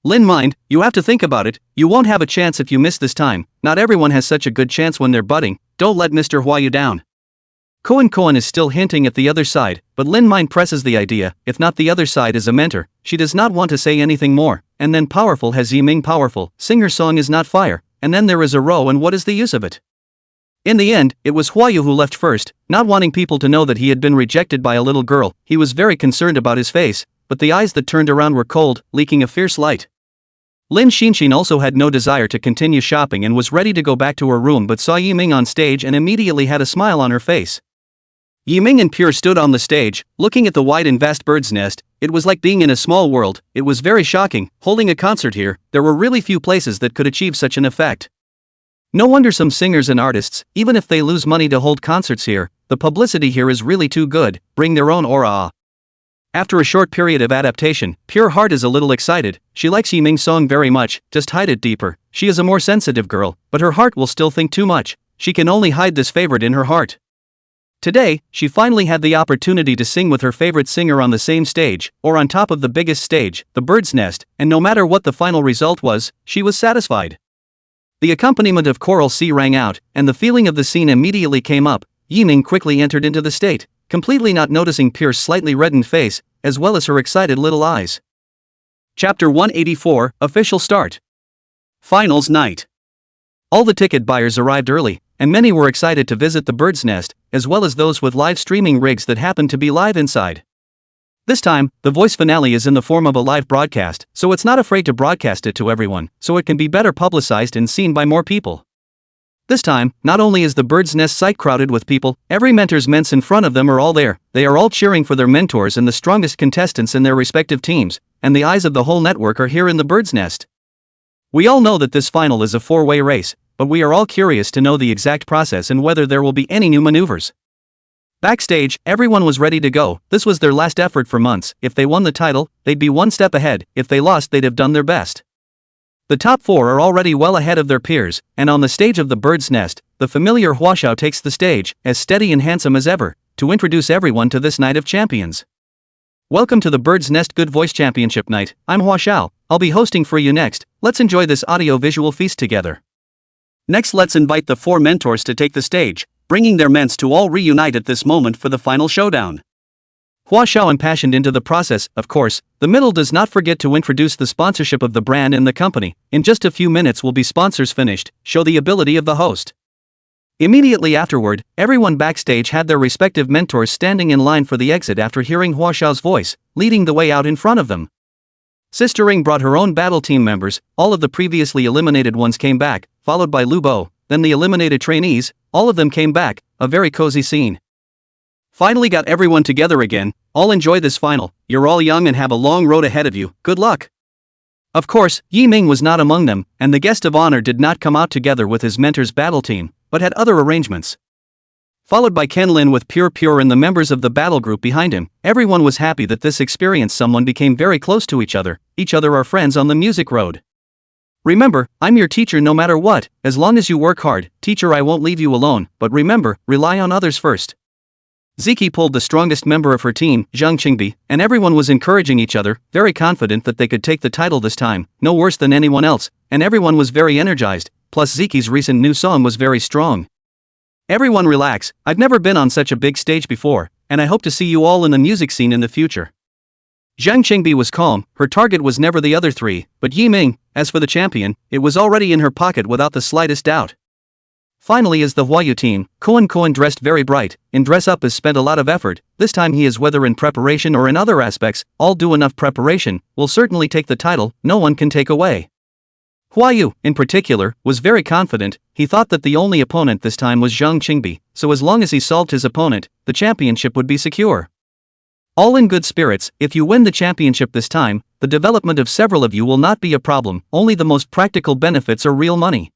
Lin Mind, you have to think about it, you won't have a chance if you miss this time, not everyone has such a good chance when they're budding, don't let Mr. Huayu down. Cohen is still hinting at the other side, but Lin Mind presses the idea, if not the other side is a mentor, she does not want to say anything more, and then powerful has Yiming powerful, singer song is not fire, and then there is a row and what is the use of it? In the end, it was Huayu who left first, not wanting people to know that he had been rejected by a little girl, he was very concerned about his face, but the eyes that turned around were cold, leaking a fierce light. Lin Xinxin also had no desire to continue shopping and was ready to go back to her room but saw Yiming on stage and immediately had a smile on her face. Yiming and Pure stood on the stage, looking at the wide and vast bird's nest, it was like being in a small world, it was very shocking, holding a concert here, there were really few places that could achieve such an effect. No wonder some singers and artists, even if they lose money to hold concerts here, the publicity here is really too good, bring their own aura. After a short period of adaptation, Pure Heart is a little excited, she likes Yiming's song very much, just hide it deeper, she is a more sensitive girl, but her heart will still think too much, she can only hide this favorite in her heart. Today, she finally had the opportunity to sing with her favorite singer on the same stage, or on top of the biggest stage, the bird's nest, and no matter what the final result was, she was satisfied. The accompaniment of choral C rang out, and the feeling of the scene immediately came up. Yiming quickly entered into the state, completely not noticing Pierre's slightly reddened face, as well as her excited little eyes. Chapter 184, Official Start. Finals Night. All the ticket buyers arrived early, and many were excited to visit the bird's nest, as well as those with live streaming rigs that happened to be live inside. This time, the voice finale is in the form of a live broadcast, so it's not afraid to broadcast it to everyone, so it can be better publicized and seen by more people. This time, not only is the bird's nest site crowded with people, every mentor's ments in front of them are all there. They are all cheering for their mentors and the strongest contestants in their respective teams, and the eyes of the whole network are here in the bird's nest. We all know that this final is a four-way race, but we are all curious to know the exact process and whether there will be any new maneuvers. Backstage, everyone was ready to go. This was their last effort for months. If they won the title, they'd be one step ahead. If they lost, they'd have done their best. The top four are already well ahead of their peers, and on the stage of the bird's nest, the familiar Huashao takes the stage, as steady and handsome as ever, to introduce everyone to this night of champions. Welcome to the Bird's Nest Good Voice Championship Night. I'm Huashao. I'll be hosting for you next. Let's enjoy this audio-visual feast together. Next, let's invite the four mentors to take the stage, bringing their ments to all reunite at this moment for the final showdown. Huashao impassioned into the process. Of course, the middle does not forget to introduce the sponsorship of the brand and the company. In just a few minutes will be sponsors finished, show the ability of the host. Immediately afterward, everyone backstage had their respective mentors standing in line for the exit after hearing Huashao's voice, leading the way out in front of them. Sister Ring brought her own battle team members. All of the previously eliminated ones came back, followed by Lu Bo, then the eliminated trainees. All of them came back, a very cozy scene. Finally got everyone together again. All enjoy this final. You're all young and have a long road ahead of you. Good luck. Of course, Yiming was not among them, and the guest of honor did not come out together with his mentor's battle team, but had other arrangements. Followed by Ken Lin with Pure and the members of the battle group behind him. Everyone was happy that this experience someone became very close to each other are friends on the music road. Remember, I'm your teacher no matter what. As long as you work hard, teacher, I won't leave you alone, but remember, rely on others first. Ziki pulled the strongest member of her team, Zhang Qingbi, and everyone was encouraging each other, very confident that they could take the title this time, no worse than anyone else, and everyone was very energized, plus Ziki's recent new song was very strong. Everyone relax, I've never been on such a big stage before, and I hope to see you all in the music scene in the future. Zhang Qingbi was calm, her target was never the other three, but Yiming, as for the champion, it was already in her pocket without the slightest doubt. Finally is the Huayu team. Koen dressed very bright. In dress up has spent a lot of effort. This time he is, whether in preparation or in other aspects, all do enough preparation, will certainly take the title, no one can take away. Huayu, in particular, was very confident. He thought that the only opponent this time was Zhang Qingbi, so as long as he solved his opponent, the championship would be secure. All in good spirits. If you win the championship this time, the development of several of you will not be a problem, only the most practical benefits are real money.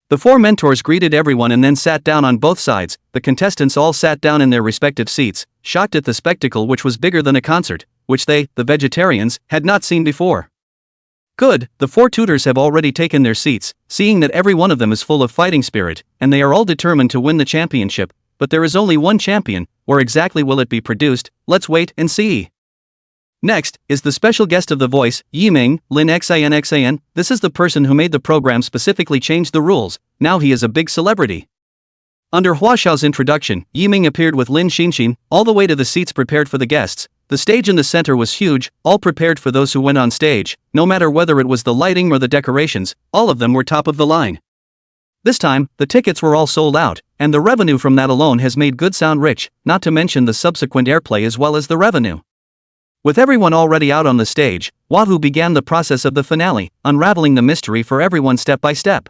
The four mentors greeted everyone and then sat down on both sides. The contestants all sat down in their respective seats, shocked at the spectacle, which was bigger than a concert, which they, the vegetarians, had not seen before. Good, the four tutors have already taken their seats, seeing that every one of them is full of fighting spirit, and they are all determined to win the championship, but there is only one champion. Where exactly will it be produced? Let's wait and see. Next is the special guest of The Voice, Yiming, Lin Xin. This is the person who made the program specifically change the rules. Now he is a big celebrity. Under Huashao's introduction, Yiming appeared with Lin Xinxin, all the way to the seats prepared for the guests. The stage in the center was huge, all prepared for those who went on stage. No matter whether it was the lighting or the decorations, all of them were top of the line. This time, the tickets were all sold out, and the revenue from that alone has made good sound rich, not to mention the subsequent airplay as well as the revenue. With everyone already out on the stage, Wahoo began the process of the finale, unraveling the mystery for everyone step by step.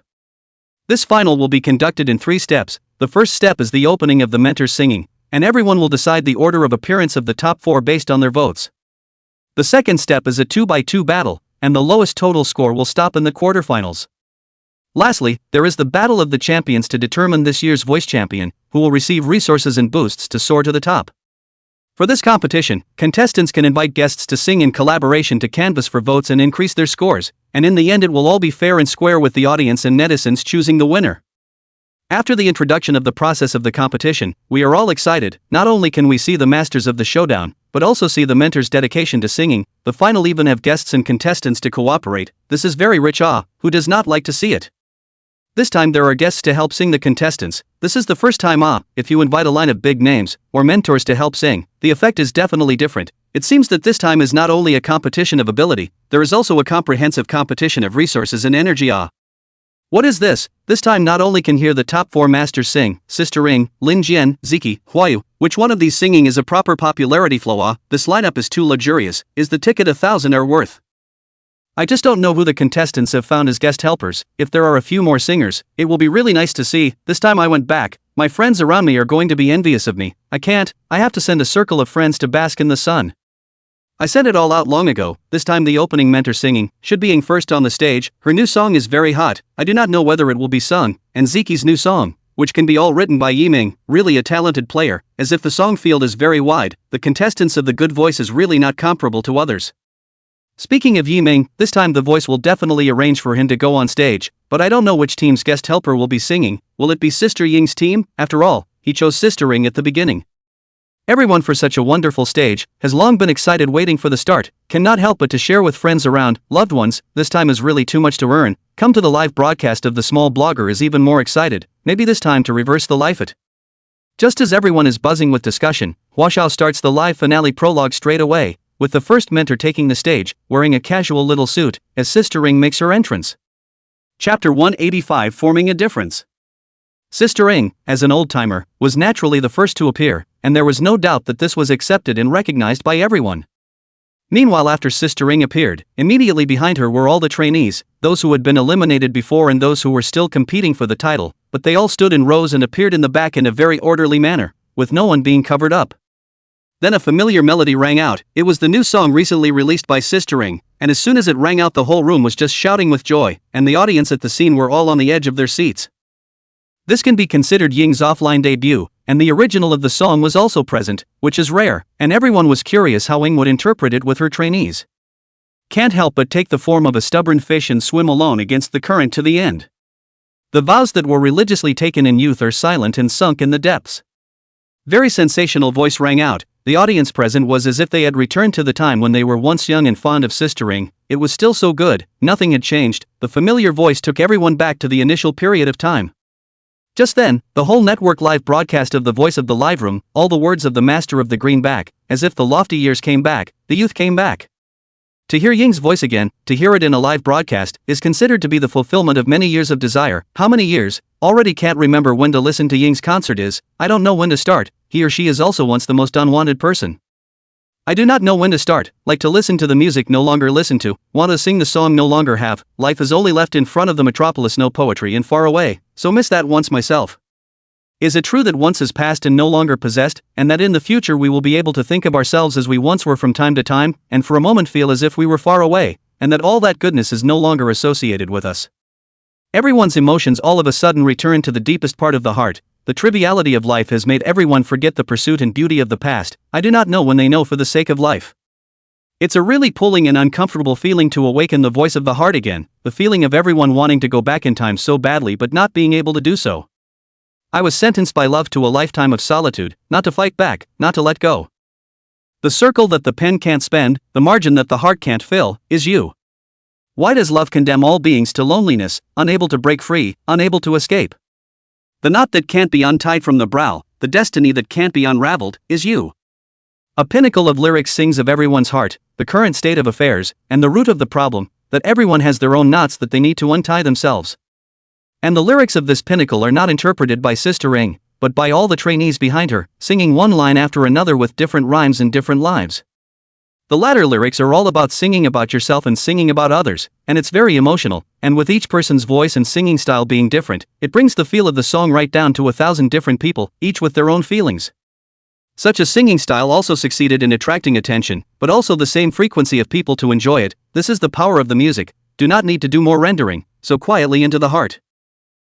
This final will be conducted in 3 steps. The first step is the opening of the mentors singing, and everyone will decide the order of appearance of the top 4 based on their votes. The second step is a 2x2 battle, and the lowest total score will stop in the quarterfinals. Lastly, there is the Battle of the Champions to determine this year's voice champion, who will receive resources and boosts to soar to the top. For this competition, contestants can invite guests to sing in collaboration to canvass for votes and increase their scores, and in the end it will all be fair and square with the audience and netizens choosing the winner. After the introduction of the process of the competition, we are all excited. Not only can we see the masters of the showdown, but also see the mentor's dedication to singing. The final even have guests and contestants to cooperate. This is very rich. Who does not like to see it? This time there are guests to help sing the contestants. This is the first time if you invite a line of big names, or mentors to help sing, the effect is definitely different. It seems that this time is not only a competition of ability, there is also a comprehensive competition of resources and energy. What is this? This time not only can hear the top 4 masters sing, Sister Ring, Lin Jian, Ziki, Huayu, which one of these singing is a proper popularity flow. This lineup is too luxurious. Is the ticket 1,000 are worth? I just don't know who the contestants have found as guest helpers. If there are a few more singers, it will be really nice to see. This time I went back. My friends around me are going to be envious of me. I have to send a circle of friends to bask in the sun. I sent it all out long ago. This time the opening mentor singing, should being first on the stage. Her new song is very hot. I do not know whether it will be sung. And Ziki's new song, which can be all written by Yiming, really a talented player, as if the song field is very wide. The contestants of the good voice is really not comparable to others. Speaking of Yiming, this time the voice will definitely arrange for him to go on stage, but I don't know which team's guest helper will be singing. Will it be Sister Ying's team? After all, he chose Sister Ring at the beginning. Everyone for such a wonderful stage has long been excited waiting for the start, cannot help but to share with friends around, loved ones. This time is really too much to earn. Come to the live broadcast of the small blogger is even more excited, maybe this time to reverse the life it. Just as everyone is buzzing with discussion, Huashao starts the live finale prologue straight away, with the first mentor taking the stage, wearing a casual little suit, as Sister Ring makes her entrance. Chapter 185 Forming a Difference. Sister Ring, as an old-timer, was naturally the first to appear, and there was no doubt that this was accepted and recognized by everyone. Meanwhile, after Sister Ring appeared, immediately behind her were all the trainees, those who had been eliminated before and those who were still competing for the title, but they all stood in rows and appeared in the back in a very orderly manner, with no one being covered up. Then a familiar melody rang out. It was the new song recently released by Sister Ring, and as soon as it rang out the whole room was just shouting with joy, and the audience at the scene were all on the edge of their seats. This can be considered Ying's offline debut, and the original of the song was also present, which is rare, and everyone was curious how Ying would interpret it with her trainees. Can't help but take the form of a stubborn fish and swim alone against the current to the end. The vows that were religiously taken in youth are silent and sunk in the depths. Very sensational voice rang out. The audience present was as if they had returned to the time when they were once young and fond of Sister Ring. It was still so good, nothing had changed. The familiar voice took everyone back to the initial period of time. Just then, the whole network live broadcast of the voice of the live room, all the words of the master of the greenback, as if the lofty years came back, the youth came back. To hear Ying's voice again, to hear it in a live broadcast, is considered to be the fulfillment of many years of desire. How many years? Already can't remember when to listen to Ying's concert is. I don't know when to start. He or she is also once the most unwanted person. I do not know when to start, like to listen to the music no longer listen to, want to sing the song no longer have, life is only left in front of the metropolis no poetry and far away, so miss that once myself. Is it true that once is past and no longer possessed, and that in the future we will be able to think of ourselves as we once were from time to time, and for a moment feel as if we were far away, and that all that goodness is no longer associated with us? Everyone's emotions all of a sudden return to the deepest part of the heart. The triviality of life has made everyone forget the pursuit and beauty of the past. I do not know when they know for the sake of life. It's a really pulling and uncomfortable feeling to awaken the voice of the heart again, the feeling of everyone wanting to go back in time so badly but not being able to do so. I was sentenced by love to a lifetime of solitude, not to fight back, not to let go. The circle that the pen can't spend, the margin that the heart can't fill, is you. Why does love condemn all beings to loneliness, unable to break free, unable to escape? The knot that can't be untied from the brow, the destiny that can't be unraveled, is you. A pinnacle of lyrics sings of everyone's heart, the current state of affairs, and the root of the problem, that everyone has their own knots that they need to untie themselves. And the lyrics of this pinnacle are not interpreted by Sister Ring, but by all the trainees behind her, singing one line after another with different rhymes and different lives. The latter lyrics are all about singing about yourself and singing about others, and it's very emotional, and with each person's voice and singing style being different, it brings the feel of the song right down to 1,000 different people, each with their own feelings. Such a singing style also succeeded in attracting attention, but also the same frequency of people to enjoy it. This is the power of the music. Do not need to do more rendering, so quietly into the heart.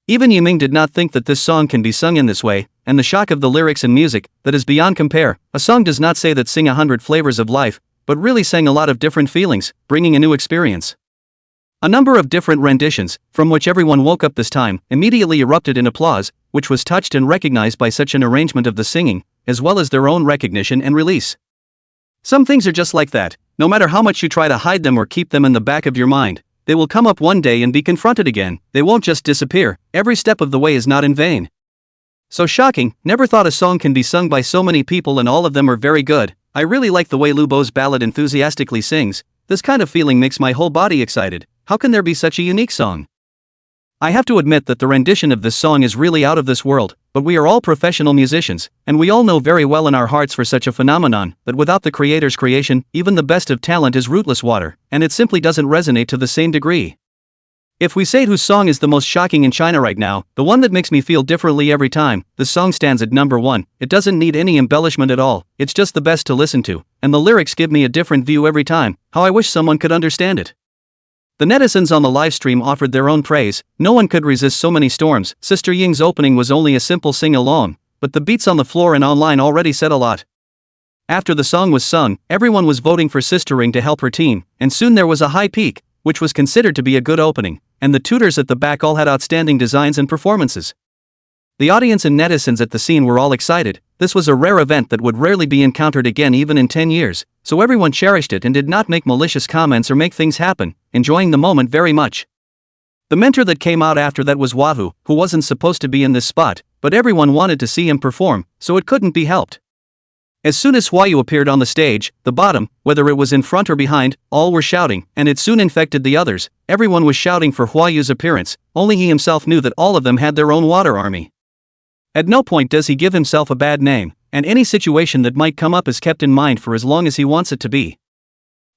Even Yiming did not think that this song can be sung in this way, and the shock of the lyrics and music, that is beyond compare. A song does not say that sing 100 flavors of life, but really sang a lot of different feelings, bringing a new experience. A number of different renditions, from which everyone woke up this time, immediately erupted in applause, which was touched and recognized by such an arrangement of the singing, as well as their own recognition and release. Some things are just like that. No matter how much you try to hide them or keep them in the back of your mind, they will come up one day and be confronted again. They won't just disappear. Every step of the way is not in vain. So shocking, never thought a song can be sung by so many people and all of them are very good. I really like the way Lubo's ballad enthusiastically sings. This kind of feeling makes my whole body excited. How can there be such a unique song? I have to admit that the rendition of this song is really out of this world, but we are all professional musicians, and we all know very well in our hearts for such a phenomenon, that without the creator's creation, even the best of talent is rootless water, and it simply doesn't resonate to the same degree. If we say whose song is the most shocking in China right now, the one that makes me feel differently every time, the song stands at number 1. It doesn't need any embellishment at all, it's just the best to listen to, and the lyrics give me a different view every time. How I wish someone could understand it. The netizens on the livestream offered their own praise. No one could resist so many storms. Sister Ying's opening was only a simple sing-along, but the beats on the floor and online already said a lot. After the song was sung, everyone was voting for Sister Ying to help her team, and soon there was a high peak, which was considered to be a good opening, and the tutors at the back all had outstanding designs and performances. The audience and netizens at the scene were all excited. This was a rare event that would rarely be encountered again even in 10 years, so everyone cherished it and did not make malicious comments or make things happen, enjoying the moment very much. The mentor that came out after that was Wahoo, who wasn't supposed to be in this spot, but everyone wanted to see him perform, so it couldn't be helped. As soon as Huayu appeared on the stage, the bottom, whether it was in front or behind, all were shouting, and it soon infected the others. Everyone was shouting for Huayu's appearance, only he himself knew that all of them had their own water army. At no point does he give himself a bad name, and any situation that might come up is kept in mind for as long as he wants it to be.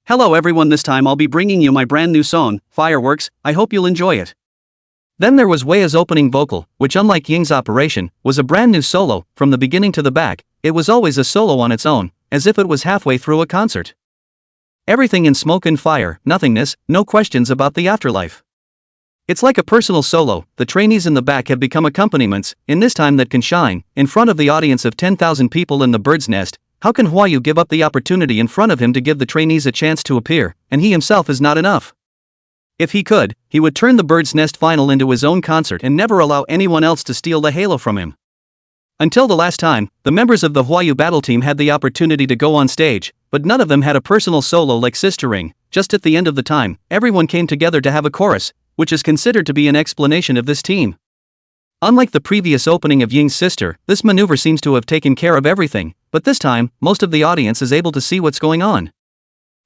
Hello everyone, this time I'll be bringing you my brand new song, Fireworks. I hope you'll enjoy it. Then there was Wei's opening vocal, which unlike Ying's operation, was a brand new solo. From the beginning to the back, it was always a solo on its own, as if it was halfway through a concert. Everything in smoke and fire, nothingness, no questions about the afterlife. It's like a personal solo. The trainees in the back have become accompaniments, in this time that can shine, in front of the audience of 10,000 people in the bird's nest. How can Huayu give up the opportunity in front of him to give the trainees a chance to appear, and he himself is not enough? If he could, he would turn the bird's nest final into his own concert and never allow anyone else to steal the halo from him. Until the last time, the members of the Huayu battle team had the opportunity to go on stage, but none of them had a personal solo like Sister Ying. Just at the end of the time, everyone came together to have a chorus, which is considered to be an explanation of this team. Unlike the previous opening of Ying's sister, this maneuver seems to have taken care of everything, but this time, most of the audience is able to see what's going on.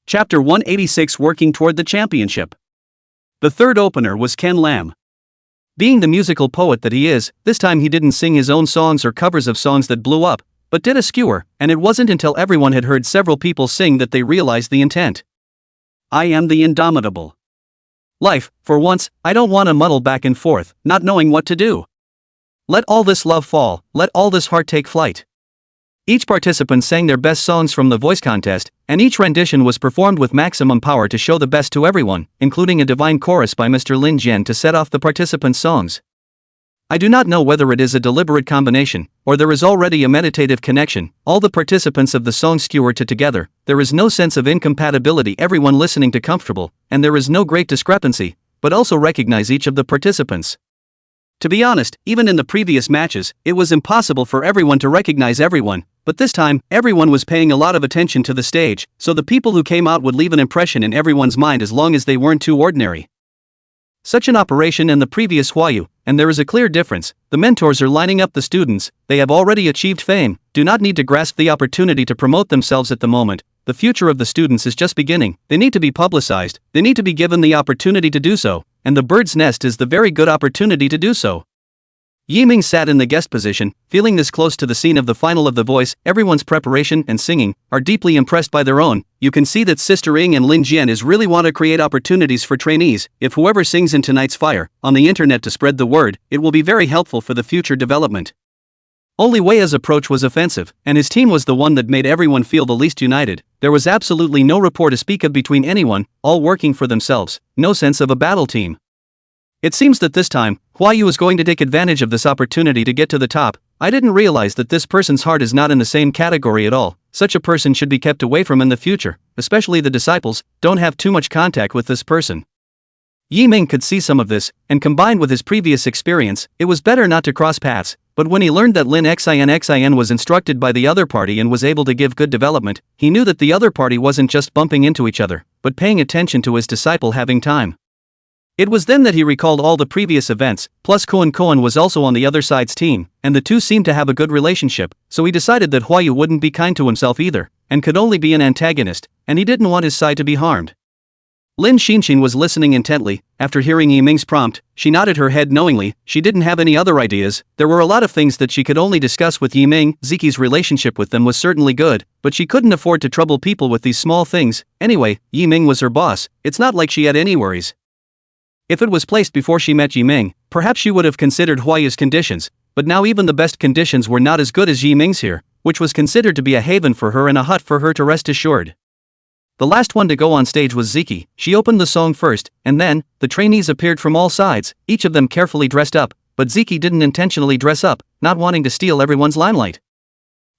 Chapter 186, Working Toward the Championship. The third opener was Ken Lam. Being the musical poet that he is, this time he didn't sing his own songs or covers of songs that blew up, but did a skewer, and it wasn't until everyone had heard several people sing that they realized the intent. I am the indomitable. Life, for once, I don't want to muddle back and forth, not knowing what to do. Let all this love fall, let all this heart take flight. Each participant sang their best songs from the voice contest, and each rendition was performed with maximum power to show the best to everyone, including a divine chorus by Mr. Lin Jian to set off the participants' songs. I do not know whether it is a deliberate combination, or there is already a meditative connection. All the participants of the song skewered together. There is no sense of incompatibility, everyone listening to comfortable, and there is no great discrepancy, but also recognize each of the participants. To be honest, even in the previous matches, it was impossible for everyone to recognize everyone, but this time, everyone was paying a lot of attention to the stage, so the people who came out would leave an impression in everyone's mind as long as they weren't too ordinary. Such an operation in the previous Huayu, and there is a clear difference. The mentors are lining up the students, they have already achieved fame, do not need to grasp the opportunity to promote themselves at the moment. The future of the students is just beginning, they need to be publicized, they need to be given the opportunity to do so, and the bird's nest is the very good opportunity to do so. Yiming sat in the guest position, feeling this close to the scene of the final of The Voice. Everyone's preparation and singing are deeply impressed by their own. You can see that Sister Ying and Lin Jian is really want to create opportunities for trainees. If whoever sings in tonight's fire on the internet to spread the word, it will be very helpful for the future development. Only Wei's approach was offensive, and his team was the one that made everyone feel the least united. There was absolutely no rapport to speak of between anyone, all working for themselves, no sense of a battle team. It seems that this time, Huayu is going to take advantage of this opportunity to get to the top. I didn't realize that this person's heart is not in the same category at all. Such a person should be kept away from in the future, especially the disciples, don't have too much contact with this person. Yiming could see some of this, and combined with his previous experience, it was better not to cross paths. but when he learned that Lin Xin was instructed by the other party and was able to give good development, he knew that the other party wasn't just bumping into each other, but paying attention to his disciple having time. It was then that he recalled all the previous events, plus Koen was also on the other side's team, and the two seemed to have a good relationship, so he decided that Huayu wouldn't be kind to himself either, and could only be an antagonist, and he didn't want his side to be harmed. Lin Xinxin was listening intently. After hearing Yiming's prompt, she nodded her head knowingly. She didn't have any other ideas. There were a lot of things that she could only discuss with Yiming. Ziki's relationship with them was certainly good, but she couldn't afford to trouble people with these small things. Anyway, Yiming was her boss. It's not like she had any worries. If it was placed before she met Yiming, perhaps she would have considered Huayu's conditions, but now even the best conditions were not as good as Yiming's here, which was considered to be a haven for her and a hut for her to rest assured. The last one to go on stage was Ziki. She opened the song first, and then, the trainees appeared from all sides, each of them carefully dressed up, but Ziki didn't intentionally dress up, not wanting to steal everyone's limelight.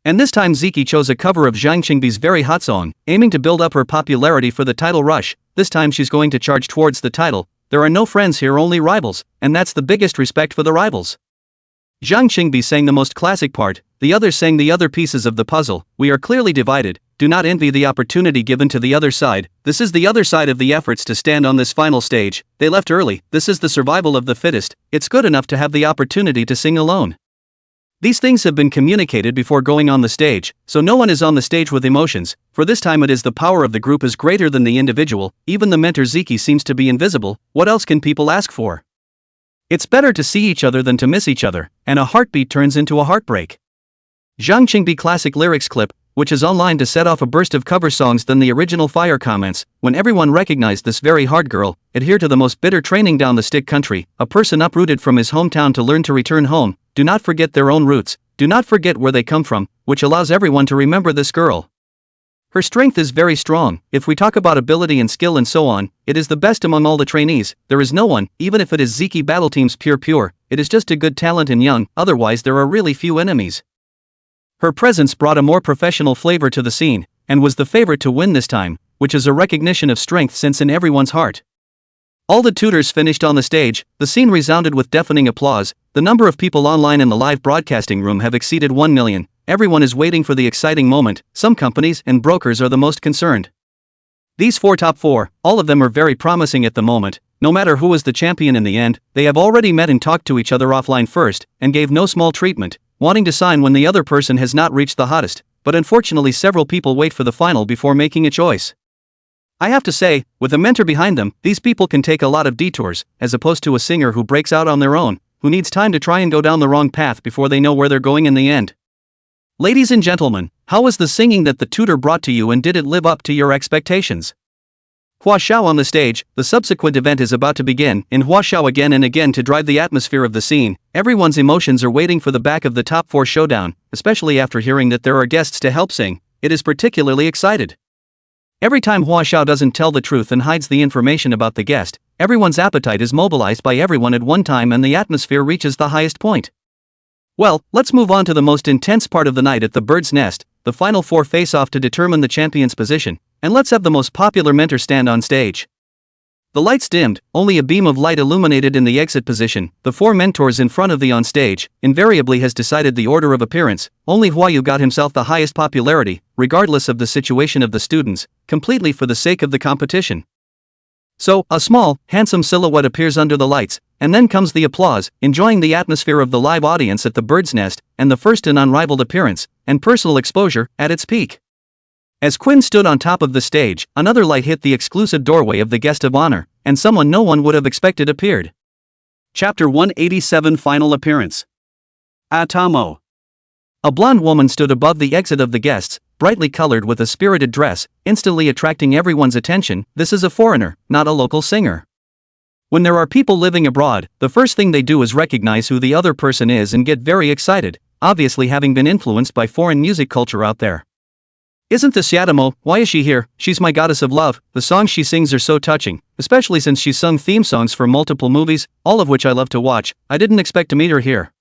And this time Ziki chose a cover of Zhang Qingbi's very hot song, aiming to build up her popularity for the title rush. This time she's going to charge towards the title. There are no friends here, only rivals, and that's the biggest respect for the rivals. Zhang Qingbi sang the most classic part, the others sang the other pieces of the puzzle. We are clearly divided. Do not envy the opportunity given to the other side. This is the other side of the efforts to stand on this final stage. They left early. This is the survival of the fittest. It's good enough to have the opportunity to sing alone. These things have been communicated before going on the stage, so no one is on the stage with emotions. For this time it is the power of the group is greater than the individual. Even the mentor Ziki seems to be invisible. What else can people ask for? It's better to see each other than to miss each other, and a heartbeat turns into a heartbreak. Zhang Qingbi classic lyrics clip, which is online to set off a burst of cover songs than the original fire comments. When everyone recognized this very hard girl, adhere to the most bitter training down the stick country, a person uprooted from his hometown to learn to return home, do not forget their own roots, do not forget where they come from, which allows everyone to remember this girl. Her strength is very strong. If we talk about ability and skill and so on, it is the best among all the trainees. There is no one, even if it is Ziki battle teams pure, it is just a good talent and young, otherwise there are really few enemies. Her presence brought a more professional flavor to the scene, and was the favorite to win this time, which is a recognition of strength since in everyone's heart. All the tutors finished on the stage, the scene resounded with deafening applause. The number of people online in the live broadcasting room have exceeded 1 million. Everyone is waiting for the exciting moment. Some companies and brokers are the most concerned. These top four, all of them are very promising at the moment. No matter who is the champion in the end, they have already met and talked to each other offline first, and gave no small treatment, wanting to sign when the other person has not reached the hottest, but unfortunately several people wait for the final before making a choice. I have to say, with a mentor behind them, these people can take a lot of detours, as opposed to a singer who breaks out on their own, who needs time to try and go down the wrong path before they know where they're going in the end. Ladies and gentlemen, how was the singing that the tutor brought to you, and did it live up to your expectations? Hua Xiao on the stage. The subsequent event is about to begin. In Hua Xiao again and again to drive the atmosphere of the scene. Everyone's emotions are waiting for the back of the top four showdown, especially after hearing that there are guests to help sing. It is particularly excited. Every time Hua Xiao doesn't tell the truth and hides the information about the guest, everyone's appetite is mobilized by everyone at one time and the atmosphere reaches the highest point. Well, let's move on to the most intense part of the night at the Bird's Nest. The final four face off to determine the champion's position, and let's have the most popular mentor stand on stage. The lights dimmed, only a beam of light illuminated in the exit position. The four mentors in front of the on stage invariably has decided the order of appearance. Only Huayu got himself the highest popularity, regardless of the situation of the students, completely for the sake of the competition. So, a small, handsome silhouette appears under the lights, and then comes the applause, enjoying the atmosphere of the live audience at the Bird's Nest, and the first and unrivaled appearance, and personal exposure, at its peak. As Quinn stood on top of the stage, another light hit the exclusive doorway of the guest of honor, and someone no one would have expected appeared. Chapter 187 Final Appearance. Atamo. A blonde woman stood above the exit of the guests, brightly colored with a spirited dress, instantly attracting everyone's attention. This is a foreigner, not a local singer. When there are people living abroad, the first thing they do is recognize who the other person is and get very excited, obviously having been influenced by foreign music culture out there. Isn't this Yatamo? Why is she here? She's my goddess of love. The songs she sings are so touching, especially since she's sung theme songs for multiple movies, all of which I love to watch. I didn't expect to meet her here.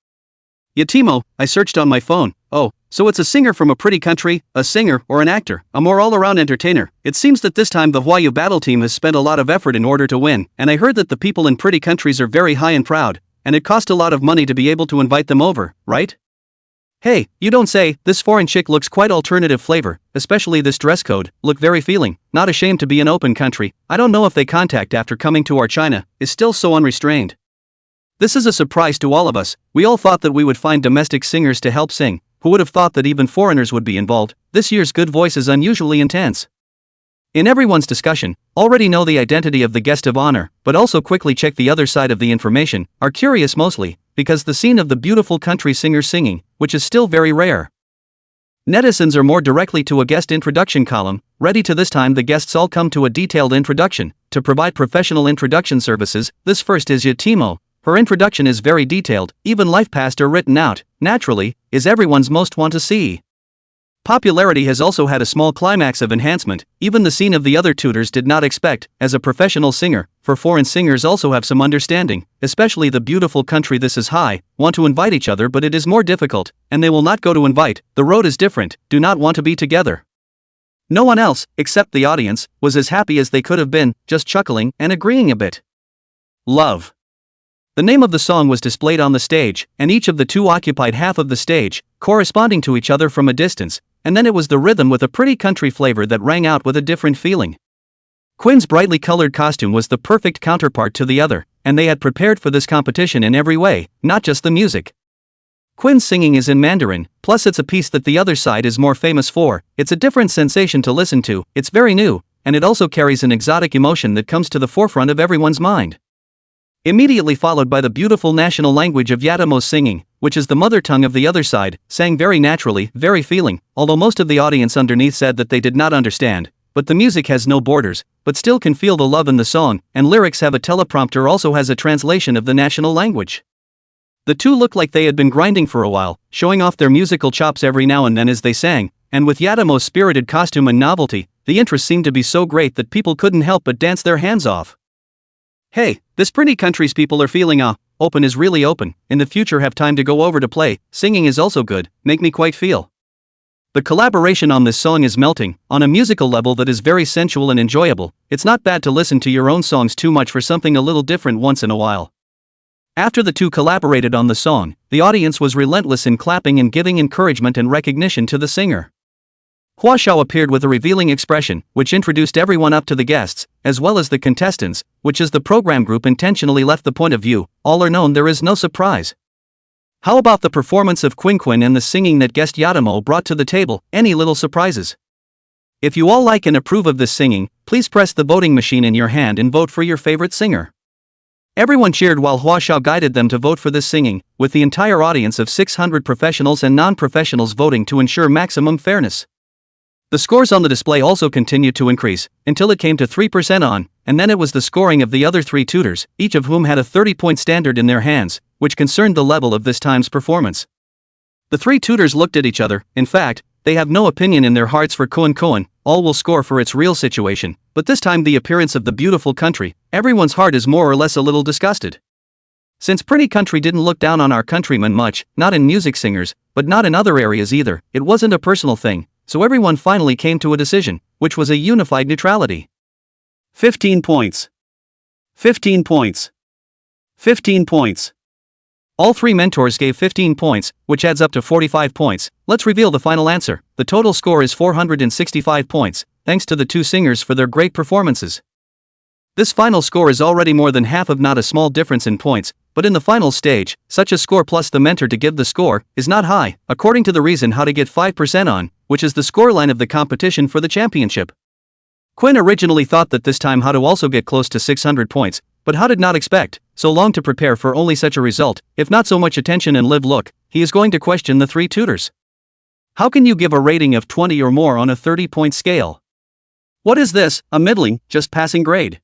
Yatimo, I searched on my phone. Oh, so it's a singer from a pretty country, a singer or an actor, a more all-around entertainer. It seems that this time the Huayu battle team has spent a lot of effort in order to win, and I heard that the people in pretty countries are very high and proud. and it cost a lot of money to be able to invite them over, right? Hey, you don't say. This foreign chick looks quite alternative flavor, especially this dress code, look very feeling, not ashamed to be an open country. I don't know if they contact after coming to our China, is still so unrestrained. This is a surprise to all of us. We all thought that we would find domestic singers to help sing. Who would have thought that even foreigners would be involved? This year's Good Voice is unusually intense. In everyone's discussion, already know the identity of the guest of honor, but also quickly check the other side of the information, are curious mostly, because the scene of the beautiful country singer singing, which is still very rare. Netizens are more directly to a guest introduction column, ready to this time the guests all come to a detailed introduction, to provide professional introduction services. This first is Yatimo. Her introduction is very detailed, even life past are written out, naturally, is everyone's most want to see. Popularity has also had a small climax of enhancement, even the scene of the other tutors did not expect, as a professional singer, for foreign singers also have some understanding, especially the beautiful country this is high, want to invite each other but it is more difficult, and they will not go to invite, the road is different, do not want to be together. No one else, except the audience, was as happy as they could have been, just chuckling and agreeing a bit. Love. The name of the song was displayed on the stage, and each of the two occupied half of the stage, corresponding to each other from a distance, and then it was the rhythm with a pretty country flavor that rang out with a different feeling. Quinn's brightly colored costume was the perfect counterpart to the other, and they had prepared for this competition in every way, not just the music. Quinn's singing is in Mandarin, plus it's a piece that the other side is more famous for. It's a different sensation to listen to, it's very new, and it also carries an exotic emotion that comes to the forefront of everyone's mind. Immediately followed by the beautiful national language of Yatimo's singing, which is the mother tongue of the other side, sang very naturally, very feeling, although most of the audience underneath said that they did not understand, but the music has no borders, but still can feel the love in the song, and lyrics have a teleprompter also has a translation of the national language. The two looked like they had been grinding for a while, showing off their musical chops every now and then as they sang, and with Yatimo's spirited costume and novelty, the interest seemed to be so great that people couldn't help but dance their hands off. Hey, this pretty country's people are feeling open is really open, in the future have time to go over to play, singing is also good, make me quite feel. The collaboration on this song is melting, on a musical level that is very sensual and enjoyable. It's not bad to listen to your own songs too much for something a little different once in a while. After the two collaborated on the song, the audience was relentless in clapping and giving encouragement and recognition to the singer. Hua Xiao appeared with a revealing expression, which introduced everyone up to the guests, as well as the contestants, which is the program group intentionally left the point of view, all are known there is no surprise. How about the performance of Quinn and the singing that guest Yatimo brought to the table, any little surprises? If you all like and approve of this singing, please press the voting machine in your hand and vote for your favorite singer. Everyone cheered while Hua Xiao guided them to vote for this singing, with the entire audience of 600 professionals and non-professionals voting to ensure maximum fairness. The scores on the display also continued to increase, until it came to 3% on, and then it was the scoring of the other three tutors, each of whom had a 30-point standard in their hands, which concerned the level of this time's performance. The three tutors looked at each other, in fact, they have no opinion in their hearts for Koan, all will score for its real situation, but this time the appearance of the beautiful country, everyone's heart is more or less a little disgusted. Since pretty country didn't look down on our countrymen much, not in music singers, but not in other areas either, it wasn't a personal thing. So everyone finally came to a decision, which was a unified neutrality. 15 points. 15 points. 15 points. All three mentors gave 15 points, which adds up to 45 points. Let's reveal the final answer. The total score is 465 points, thanks to the two singers for their great performances. This final score is already more than half of not a small difference in points, but in the final stage, such a score plus the mentor to give the score, is not high, according to the reason how to get 5% on, which is the scoreline of the competition for the championship. Quinn originally thought that this time how to also get close to 600 points, but how did not expect, so long to prepare for only such a result, if not so much attention and live look, he is going to question the three tutors. How can you give a rating of 20 or more on a 30-point scale? What is this, a middling, just passing grade?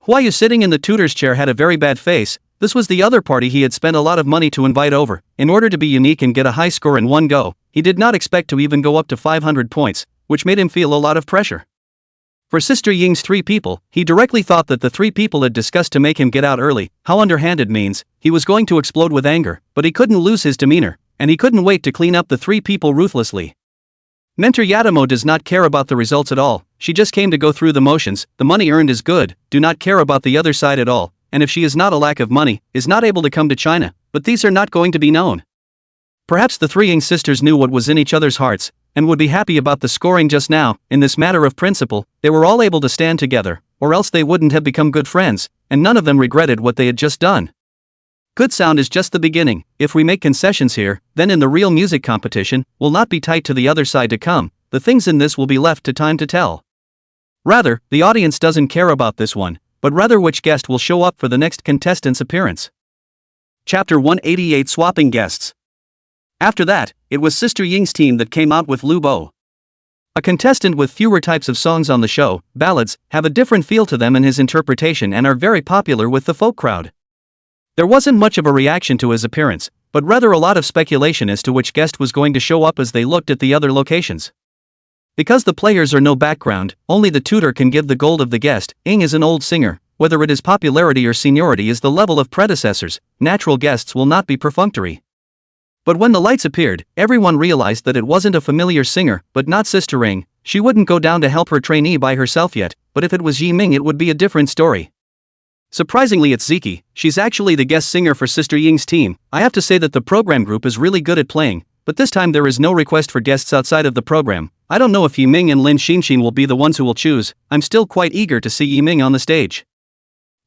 Hua Yu sitting in the tutor's chair had a very bad face. This was the other party he had spent a lot of money to invite over, in order to be unique and get a high score in one go. He did not expect to even go up to 500 points, which made him feel a lot of pressure. For Sister Ying's three people, he directly thought that the three people had discussed to make him get out early, how underhanded means, he was going to explode with anger, but he couldn't lose his demeanor, and he couldn't wait to clean up the three people ruthlessly. Mentor Yatimo does not care about the results at all, she just came to go through the motions, the money earned is good, do not care about the other side at all, and if she is not a lack of money, is not able to come to China, but these are not going to be known. Perhaps the three Ying sisters knew what was in each other's hearts, and would be happy about the scoring just now. In this matter of principle, they were all able to stand together, or else they wouldn't have become good friends, and none of them regretted what they had just done. Good sound is just the beginning. If we make concessions here, then in the real music competition, will not be tight to the other side to come. The things in this will be left to time to tell. Rather, the audience doesn't care about this one, but rather which guest will show up for the next contestant's appearance. Chapter 188 Swapping Guests. After that, it was Sister Ying's team that came out with Lu Bo. A contestant with fewer types of songs on the show. Ballads have a different feel to them in his interpretation and are very popular with the folk crowd. There wasn't much of a reaction to his appearance, but rather a lot of speculation as to which guest was going to show up as they looked at the other locations. Because the players are no background, only the tutor can give the gold of the guest. Ying is an old singer. Whether it is popularity or seniority is the level of predecessors, natural guests will not be perfunctory. But when the lights appeared, everyone realized that it wasn't a familiar singer, but not Sister Ying. She wouldn't go down to help her trainee by herself yet, but if it was Yi Ming it would be a different story. Surprisingly it's Ziki. She's actually the guest singer for Sister Ying's team. I have to say that the program group is really good at playing, but this time there is no request for guests outside of the program. I don't know if Yi Ming and Lin Xinxin will be the ones who will choose. I'm still quite eager to see Yi Ming on the stage.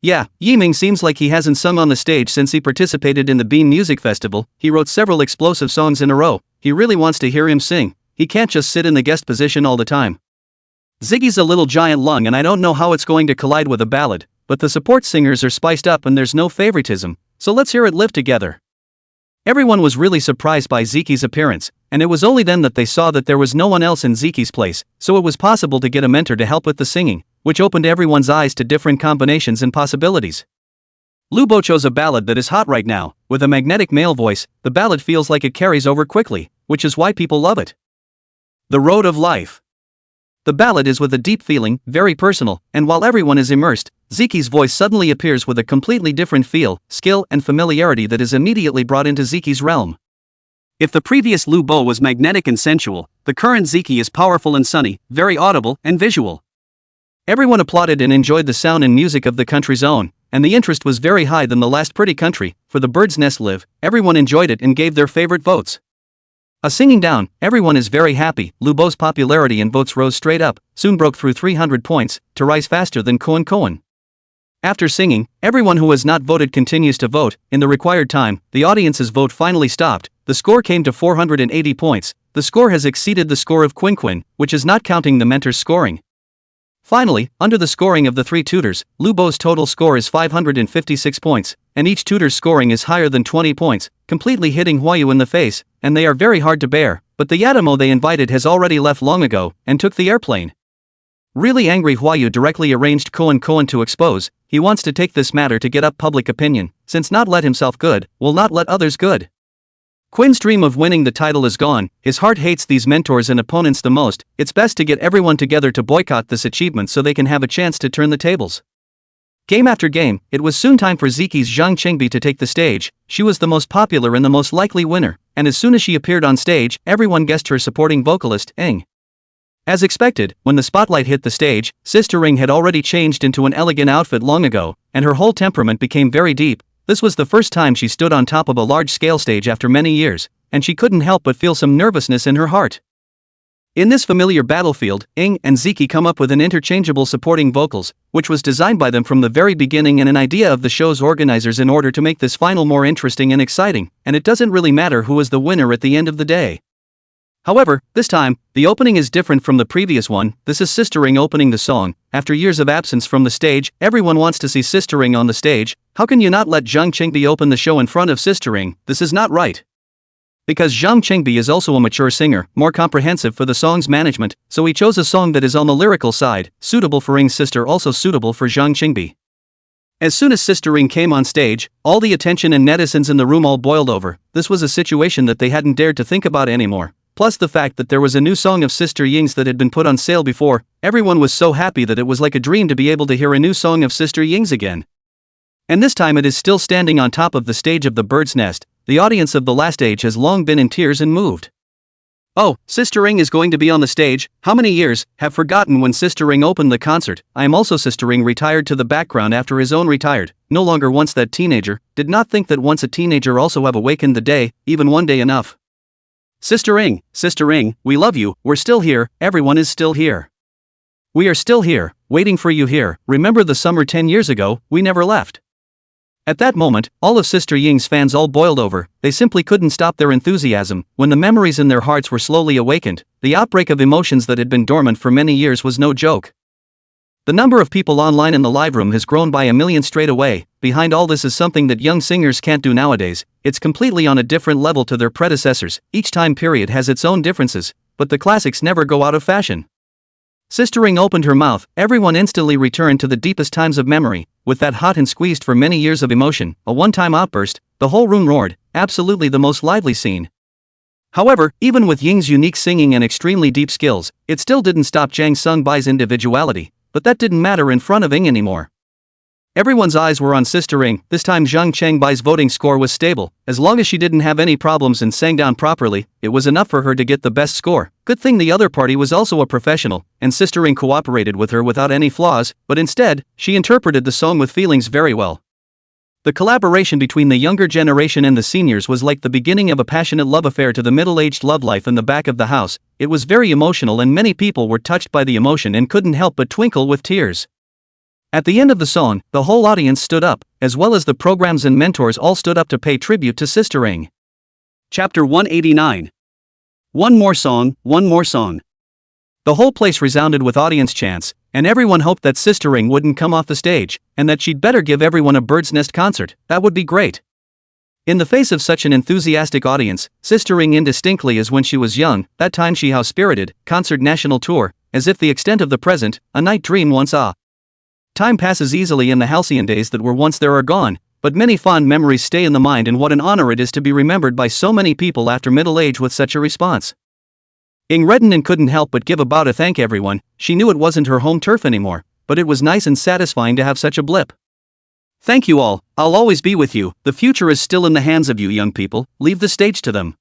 Yeah, Yi Ming seems like he hasn't sung on the stage since he participated in the Bean Music Festival. He wrote several explosive songs in a row. He really wants to hear him sing. He can't just sit in the guest position all the time. Ziggy's a little giant lung and I don't know how it's going to collide with a ballad, but the support singers are spiced up and there's no favoritism, so let's hear it live together. Everyone was really surprised by Ziki's appearance, and it was only then that they saw that there was no one else in Ziki's place, so it was possible to get a mentor to help with the singing, which opened everyone's eyes to different combinations and possibilities. Lu Bo chose a ballad that is hot right now. With a magnetic male voice, the ballad feels like it carries over quickly, which is why people love it. The Road of Life. The ballad is with a deep feeling, very personal, and while everyone is immersed, Ziki's voice suddenly appears with a completely different feel, skill, and familiarity that is immediately brought into Ziki's realm. If the previous Lu Bo was magnetic and sensual, the current Ziki is powerful and sunny, very audible and visual. Everyone applauded and enjoyed the sound and music of the country's own, and the interest was very high than the last pretty country, for the bird's nest live. Everyone enjoyed it and gave their favorite votes. A singing down, everyone is very happy. Lu Bo's popularity and votes rose straight up, soon broke through 300 points, to rise faster than Koan Koan. After singing, everyone who has not voted continues to vote. In the required time, the audience's vote finally stopped. The score came to 480 points. The score has exceeded the score of Quin Quin, which is not counting the mentor's scoring. Finally, under the scoring of the three tutors, Lu Bo's total score is 556 points, and each tutor's scoring is higher than 20 points, completely hitting Huayu in the face, and they are very hard to bear, but the Yatamo they invited has already left long ago, and took the airplane. Really angry, Huayu directly arranged Koan Koan to expose. He wants to take this matter to get up public opinion, since not let himself good, will not let others good. Quin's dream of winning the title is gone. His heart hates these mentors and opponents the most. It's best to get everyone together to boycott this achievement so they can have a chance to turn the tables. Game after game, it was soon time for Ziki's Zhang Qingbi to take the stage. She was the most popular and the most likely winner, and as soon as she appeared on stage, everyone guessed her supporting vocalist, Ying. As expected, when the spotlight hit the stage, Sister Ying had already changed into an elegant outfit long ago, and her whole temperament became very deep. This was the first time she stood on top of a large-scale stage after many years, and she couldn't help but feel some nervousness in her heart. In this familiar battlefield, Ying and Ziki come up with an interchangeable supporting vocals, which was designed by them from the very beginning and an idea of the show's organizers in order to make this final more interesting and exciting, and it doesn't really matter who is the winner at the end of the day. However, this time, the opening is different from the previous one. This is Sister Ying opening the song. After years of absence from the stage, everyone wants to see Sister Ying on the stage. How can you not let Zhang Qingbi open the show in front of Sister Ying? This is not right. Because Zhang Qingbi is also a mature singer, more comprehensive for the song's management, so he chose a song that is on the lyrical side, suitable for Ying's sister, also suitable for Zhang Qingbi. As soon as Sister Ying came on stage, all the attention and netizens in the room all boiled over. This was a situation that they hadn't dared to think about anymore. Plus the fact that there was a new song of Sister Ying's that had been put on sale before, everyone was so happy that it was like a dream to be able to hear a new song of Sister Ying's again. And this time it is still standing on top of the stage of the bird's nest. The audience of the last age has long been in tears and moved. Oh, Sister Ring is going to be on the stage. How many years? Have forgotten when Sister Ring opened the concert. I am also Sister Ring retired to the background after his own retired. No longer once that teenager. Did not think that once a teenager also have awakened the day, even one day enough. Sister Ring, we love you. We're still here. Everyone is still here. We are still here, waiting for you here. Remember the summer 10 years ago, we never left. At that moment, all of Sister Ying's fans all boiled over. They simply couldn't stop their enthusiasm. When the memories in their hearts were slowly awakened, the outbreak of emotions that had been dormant for many years was no joke. The number of people online in the live room has grown by 1 million straight away. Behind all this is something that young singers can't do nowadays. It's completely on a different level to their predecessors. Each time period has its own differences, but the classics never go out of fashion. Sister Ring opened her mouth, everyone instantly returned to the deepest times of memory. With that hot and squeezed for many years of emotion, a one-time outburst, the whole room roared, absolutely the most lively scene. However, even with Ying's unique singing and extremely deep skills, it still didn't stop Jang Sung-bai's individuality, but that didn't matter in front of Ying anymore. Everyone's eyes were on Sister Ring. This time Zhang Changbai's voting score was stable. As long as she didn't have any problems and sang down properly, it was enough for her to get the best score. Good thing the other party was also a professional, and Sister Ring cooperated with her without any flaws, but instead, she interpreted the song with feelings very well. The collaboration between the younger generation and the seniors was like the beginning of a passionate love affair to the middle-aged love life in the back of the house. It was very emotional and many people were touched by the emotion and couldn't help but twinkle with tears. At the end of the song, the whole audience stood up, as well as the programs and mentors all stood up to pay tribute to Sister Ring. Chapter 189. One more song, one more song. The whole place resounded with audience chants, and everyone hoped that Sister Ring wouldn't come off the stage, and that she'd better give everyone a bird's nest concert. That would be great. In the face of such an enthusiastic audience, Sister Ring indistinctly as when she was young, that time she how-spirited, concert national tour, as if the extent of the present, a night dream once ah. Time passes easily in the halcyon days that were once there are gone, but many fond memories stay in the mind, and what an honor it is to be remembered by so many people after middle age with such a response. Ying reddened and couldn't help but give a bow to thank everyone. She knew it wasn't her home turf anymore, but it was nice and satisfying to have such a blip. Thank you all, I'll always be with you. The future is still in the hands of you young people, leave the stage to them.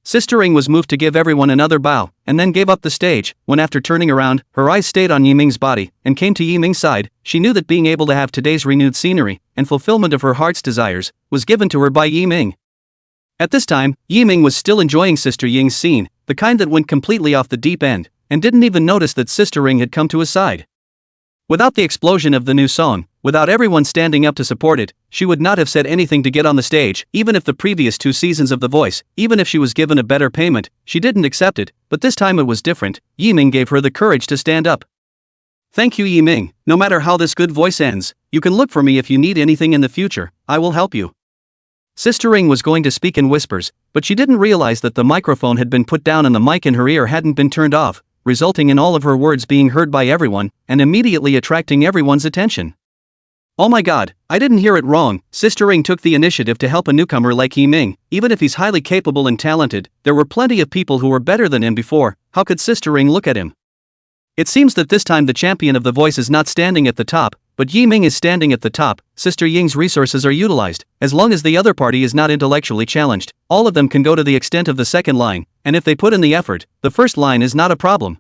Sister Ring was moved to give everyone another bow, and then gave up the stage. When after turning around, her eyes stayed on Yiming's body, and came to Yiming's side, she knew that being able to have today's renewed scenery, and fulfillment of her heart's desires, was given to her by Yiming. At this time, Yiming was still enjoying Sister Ying's scene, the kind that went completely off the deep end, and didn't even notice that Sister Ring had come to his side. Without the explosion of the new song, without everyone standing up to support it, she would not have said anything to get on the stage. Even if the previous 2 seasons of The Voice, even if she was given a better payment, she didn't accept it, but this time it was different. Yiming gave her the courage to stand up. Thank you Yiming, no matter how this good voice ends, you can look for me if you need anything in the future, I will help you. Sister Ring was going to speak in whispers, but she didn't realize that the microphone had been put down and the mic in her ear hadn't been turned off, resulting in all of her words being heard by everyone, and immediately attracting everyone's attention. Oh my god, I didn't hear it wrong. Sister Ring took the initiative to help a newcomer like Yiming. Even if he's highly capable and talented, there were plenty of people who were better than him before. How could Sister Ring look at him? It seems that this time the champion of The Voice is not standing at the top, but Yiming is standing at the top. Sister Ying's resources are utilized. As long as the other party is not intellectually challenged, all of them can go to the extent of the second line, and if they put in the effort, the first line is not a problem.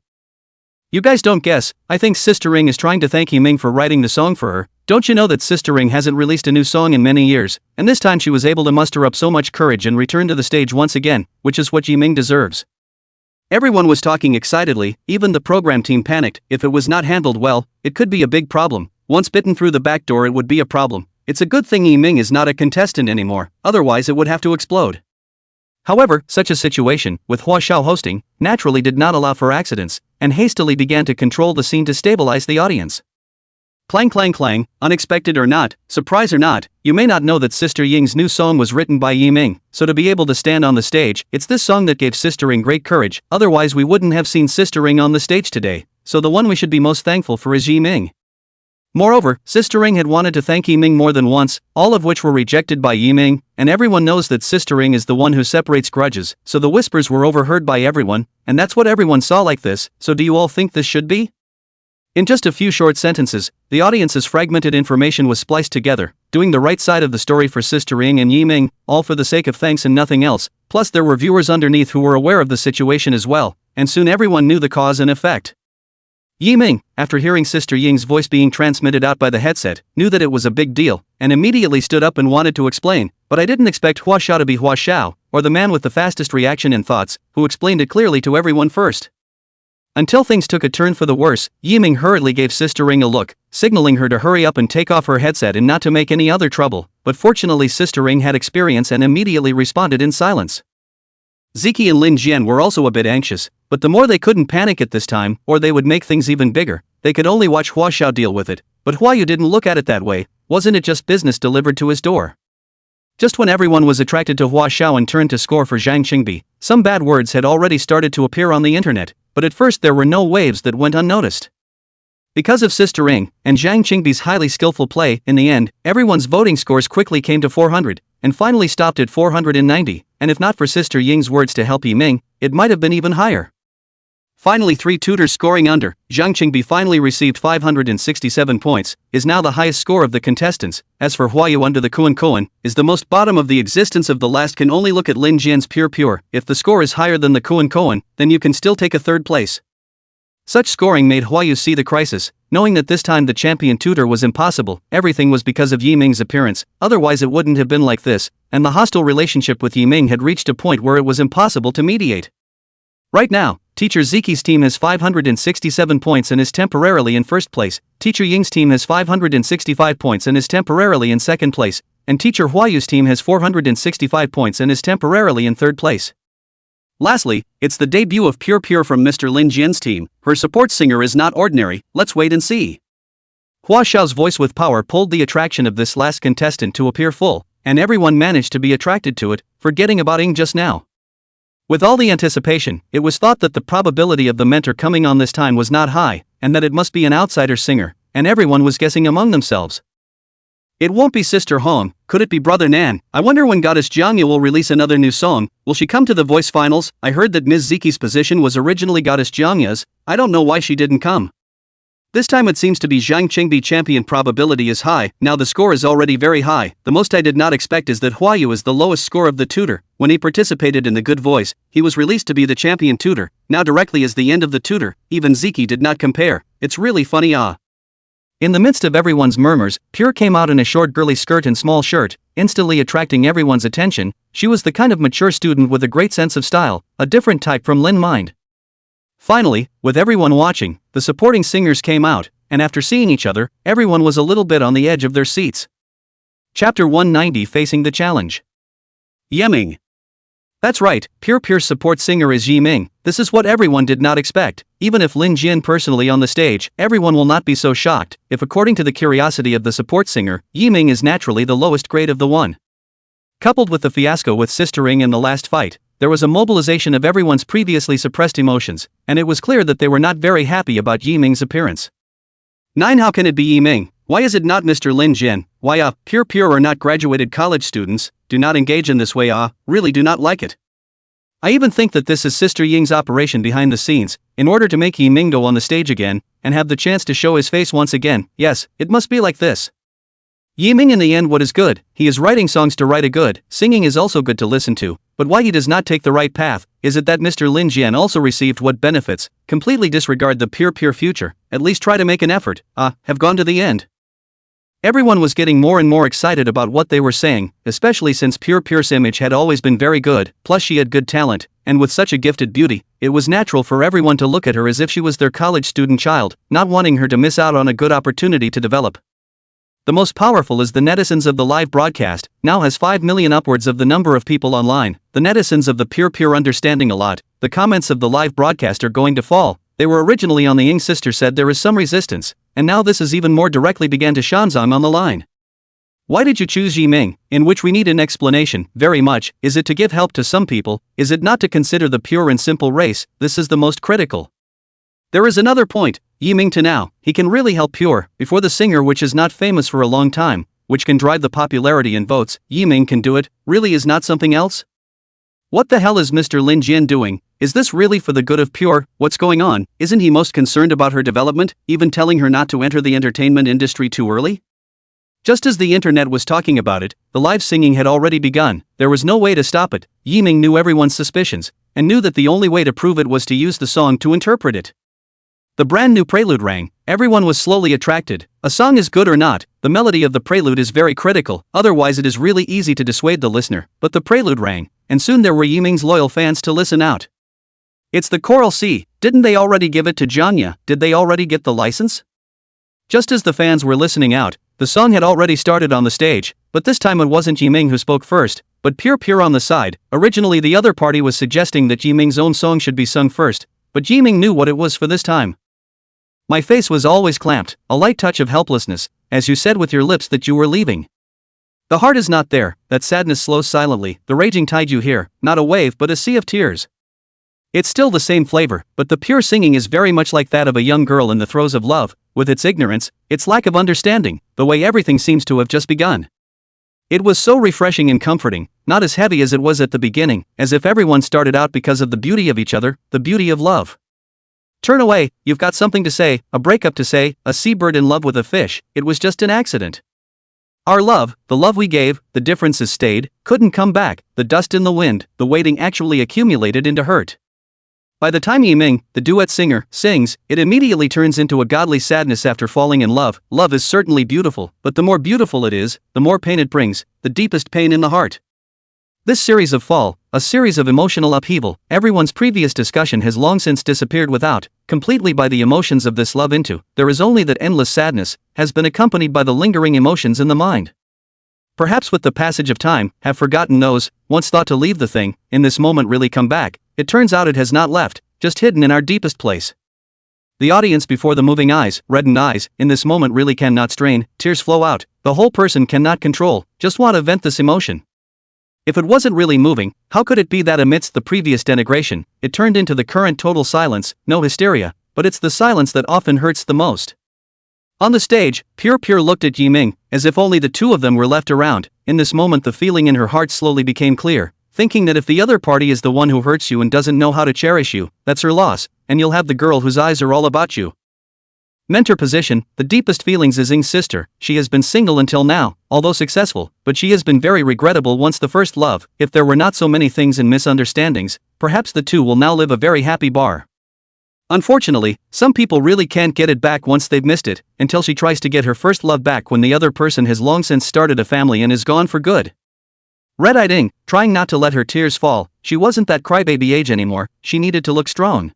You guys don't guess, I think Sister Ring is trying to thank Yiming for writing the song for her. Don't you know that Sister Ring hasn't released a new song in many years, and this time she was able to muster up so much courage and return to the stage once again, which is what Yiming deserves. Everyone was talking excitedly, even the program team panicked. If it was not handled well, it could be a big problem. Once bitten through the back door it would be a problem. It's a good thing Yiming is not a contestant anymore, otherwise it would have to explode. However, such a situation, with Hua Xiao hosting, naturally did not allow for accidents, and hastily began to control the scene to stabilize the audience. Clang clang clang, unexpected or not, surprise or not, you may not know that Sister Ying's new song was written by Yiming, so to be able to stand on the stage, it's this song that gave Sister Ring great courage, otherwise we wouldn't have seen Sister Ring on the stage today, so the one we should be most thankful for is Yiming. Moreover, Sister Ring had wanted to thank Yiming more than once, all of which were rejected by Yiming, and everyone knows that Sister Ring is the one who separates grudges, so the whispers were overheard by everyone, and that's what everyone saw like this. So do you all think this should be? In just a few short sentences, the audience's fragmented information was spliced together, doing the right side of the story for Sister Ying and Yi Ming, all for the sake of thanks and nothing else. Plus there were viewers underneath who were aware of the situation as well, and soon everyone knew the cause and effect. Yi Ming, after hearing Sister Ying's voice being transmitted out by the headset, knew that it was a big deal, and immediately stood up and wanted to explain, but I didn't expect Hua Xiao to be Hua Xiao, or the man with the fastest reaction and thoughts, who explained it clearly to everyone first. Until things took a turn for the worse, Yi Ming hurriedly gave Sister Ying a look, signaling her to hurry up and take off her headset and not to make any other trouble, but fortunately Sister Ying had experience and immediately responded in silence. Ziki and Lin Jian were also a bit anxious, but the more they couldn't panic at this time, or they would make things even bigger. They could only watch Hua Xiao deal with it, but Hua Yu didn't look at it that way. Wasn't it just business delivered to his door? Just when everyone was attracted to Hua Xiao and turned to score for Zhang Qingbi, some bad words had already started to appear on the internet, but at first there were no waves that went unnoticed. Because of Sister Ying and Zhang Qingbi's highly skillful play, in the end, everyone's voting scores quickly came to 400, and finally stopped at 490, and if not for Sister Ying's words to help Yi Ming, it might have been even higher. Finally 3 tutors scoring under, Zhang Qingbi finally received 567 points, is now the highest score of the contestants. As for Hua Yu under the Kuan Koan, is the most bottom of the existence of the last. Can only look at Lin Jian's pure. If the score is higher than the Kuan Koan, then you can still take a third place. Such scoring made Hua Yu see the crisis, knowing that this time the champion tutor was impossible. Everything was because of Yi Ming's appearance, otherwise it wouldn't have been like this, and the hostile relationship with Yi Ming had reached a point where it was impossible to mediate. Right now, Teacher Ziki's team has 567 points and is temporarily in first place, Teacher Ying's team has 565 points and is temporarily in second place, and Teacher Hua Yu's team has 465 points and is temporarily in third place. Lastly, it's the debut of Pure from Mr. Lin Jian's team. Her support singer is not ordinary. Let's wait and see. Hua Xiao's voice with power pulled the attraction of this last contestant to appear full, and everyone managed to be attracted to it, forgetting about Ying just now. With all the anticipation, it was thought that the probability of the mentor coming on this time was not high, and that it must be an outsider singer, and everyone was guessing among themselves. It won't be Sister Hong, could it be Brother Nan? I wonder when Goddess Jiangya will release another new song. Will she come to the voice finals? I heard that Ms. Ziki's position was originally Goddess Jiangya's. I don't know why she didn't come. This time it seems to be Zhang Qingbi champion. Probability is high. Now the score is already very high. The most I did not expect is that Hua Yu is the lowest score of the tutor. When he participated in the Good Voice, he was released to be the champion tutor. Now directly as the end of the tutor, even Ziki did not compare. It's really funny. In the midst of everyone's murmurs, Pure came out in a short girly skirt and small shirt, instantly attracting everyone's attention. She was the kind of mature student with a great sense of style, a different type from Lin Mind. Finally, with everyone watching, the supporting singers came out, and after seeing each other, everyone was a little bit on the edge of their seats. Chapter 190 Facing the Challenge. Yi Ming. That's right, Pure's support singer is Yi Ming. This is what everyone did not expect. Even if Lin Jian personally on the stage, everyone will not be so shocked, if according to the curiosity of the support singer, Yi Ming is naturally the lowest grade of the one. Coupled with the fiasco with Sister Ying in the last fight, there was a mobilization of everyone's previously suppressed emotions, and it was clear that they were not very happy about Yi Ming's appearance. 9. How can it be Yi Ming? Why is it not Mr. Lin Jian? Why Pure are not graduated college students? Do not engage in this way. Really do not like it. I even think that this is Sister Ying's operation behind the scenes, in order to make Yi Ming go on the stage again, and have the chance to show his face once again. Yes, it must be like this. Yi Ming in the end what is good, he is writing songs to write a good, singing is also good to listen to, but why he does not take the right path, is it that Mr. Lin Jian also received what benefits, completely disregard the Pure future, at least try to make an effort, have gone to the end. Everyone was getting more and more excited about what they were saying, especially since Pure's image had always been very good, plus she had good talent, and with such a gifted beauty, it was natural for everyone to look at her as if she was their college student child, not wanting her to miss out on a good opportunity to develop. The most powerful is the netizens of the live broadcast, now has 5 million upwards of the number of people online. The netizens of the Pure understanding a lot. The comments of the live broadcast are going to fall. They were originally on the Ying sister said there is some resistance, and now this is even more directly began to Shanzong on the line. Why did you choose Yi Ming, in which we need an explanation, very much? Is it to give help to some people? Is it not to consider the pure and simple race? This is the most critical. There is another point. Yi Ming to now, he can really help Pure, before the singer which is not famous for a long time, which can drive the popularity and votes, Yi Ming can do it, really is not something else? What the hell is Mr. Lin Jian doing? Is this really for the good of Pure? What's going on? Isn't he most concerned about her development, even telling her not to enter the entertainment industry too early? Just as the internet was talking about it, the live singing had already begun. There was no way to stop it. Yiming knew everyone's suspicions, and knew that the only way to prove it was to use the song to interpret it. The brand new prelude rang. Everyone was slowly attracted. A song is good or not, the melody of the prelude is very critical, otherwise it is really easy to dissuade the listener. But the prelude rang, and soon there were Yiming's loyal fans to listen out. It's the choral C. Didn't they already give it to Janya? Did they already get the license? Just as the fans were listening out, the song had already started on the stage, but this time it wasn't Yiming who spoke first, but Pure on the side. Originally the other party was suggesting that Yiming's own song should be sung first, but Yiming knew what it was for this time. My face was always clamped, a light touch of helplessness, as you said with your lips that you were leaving. The heart is not there, that sadness slows silently, the raging tide you hear, not a wave but a sea of tears. It's still the same flavor, but the Pure singing is very much like that of a young girl in the throes of love, with its ignorance, its lack of understanding, the way everything seems to have just begun. It was so refreshing and comforting, not as heavy as it was at the beginning, as if everyone started out because of the beauty of each other, the beauty of love. Turn away, you've got something to say, a breakup to say, a seabird in love with a fish, it was just an accident. Our love, the love we gave, the differences stayed, couldn't come back, the dust in the wind, the waiting actually accumulated into hurt. By the time Yiming, the duet singer, sings, it immediately turns into a godly sadness after falling in love. Love is certainly beautiful, but the more beautiful it is, the more pain it brings, the deepest pain in the heart. This series of fall, a series of emotional upheaval, everyone's previous discussion has long since disappeared without, completely by the emotions of this love into, there is only that endless sadness, has been accompanied by the lingering emotions in the mind. Perhaps with the passage of time, have forgotten those, once thought to leave the thing, in this moment really come back, it turns out it has not left, just hidden in our deepest place. The audience before the moving eyes, reddened eyes, in this moment really cannot strain, tears flow out, the whole person cannot control, just want to vent this emotion. If it wasn't really moving, how could it be that amidst the previous denigration, it turned into the current total silence, no hysteria, but it's the silence that often hurts the most. On the stage, Pure looked at Yiming, as if only the two of them were left around. In this moment the feeling in her heart slowly became clear, thinking that if the other party is the one who hurts you and doesn't know how to cherish you, that's her loss, and you'll have the girl whose eyes are all about you. Mentor position, the deepest feelings is Ing's sister. She has been single until now, although successful, but she has been very regrettable once the first love. If there were not so many things and misunderstandings, perhaps the two will now live a very happy bar. Unfortunately, some people really can't get it back once they've missed it, until she tries to get her first love back when the other person has long since started a family and is gone for good. Red-eyed Ing, trying not to let her tears fall, she wasn't that crybaby age anymore, she needed to look strong.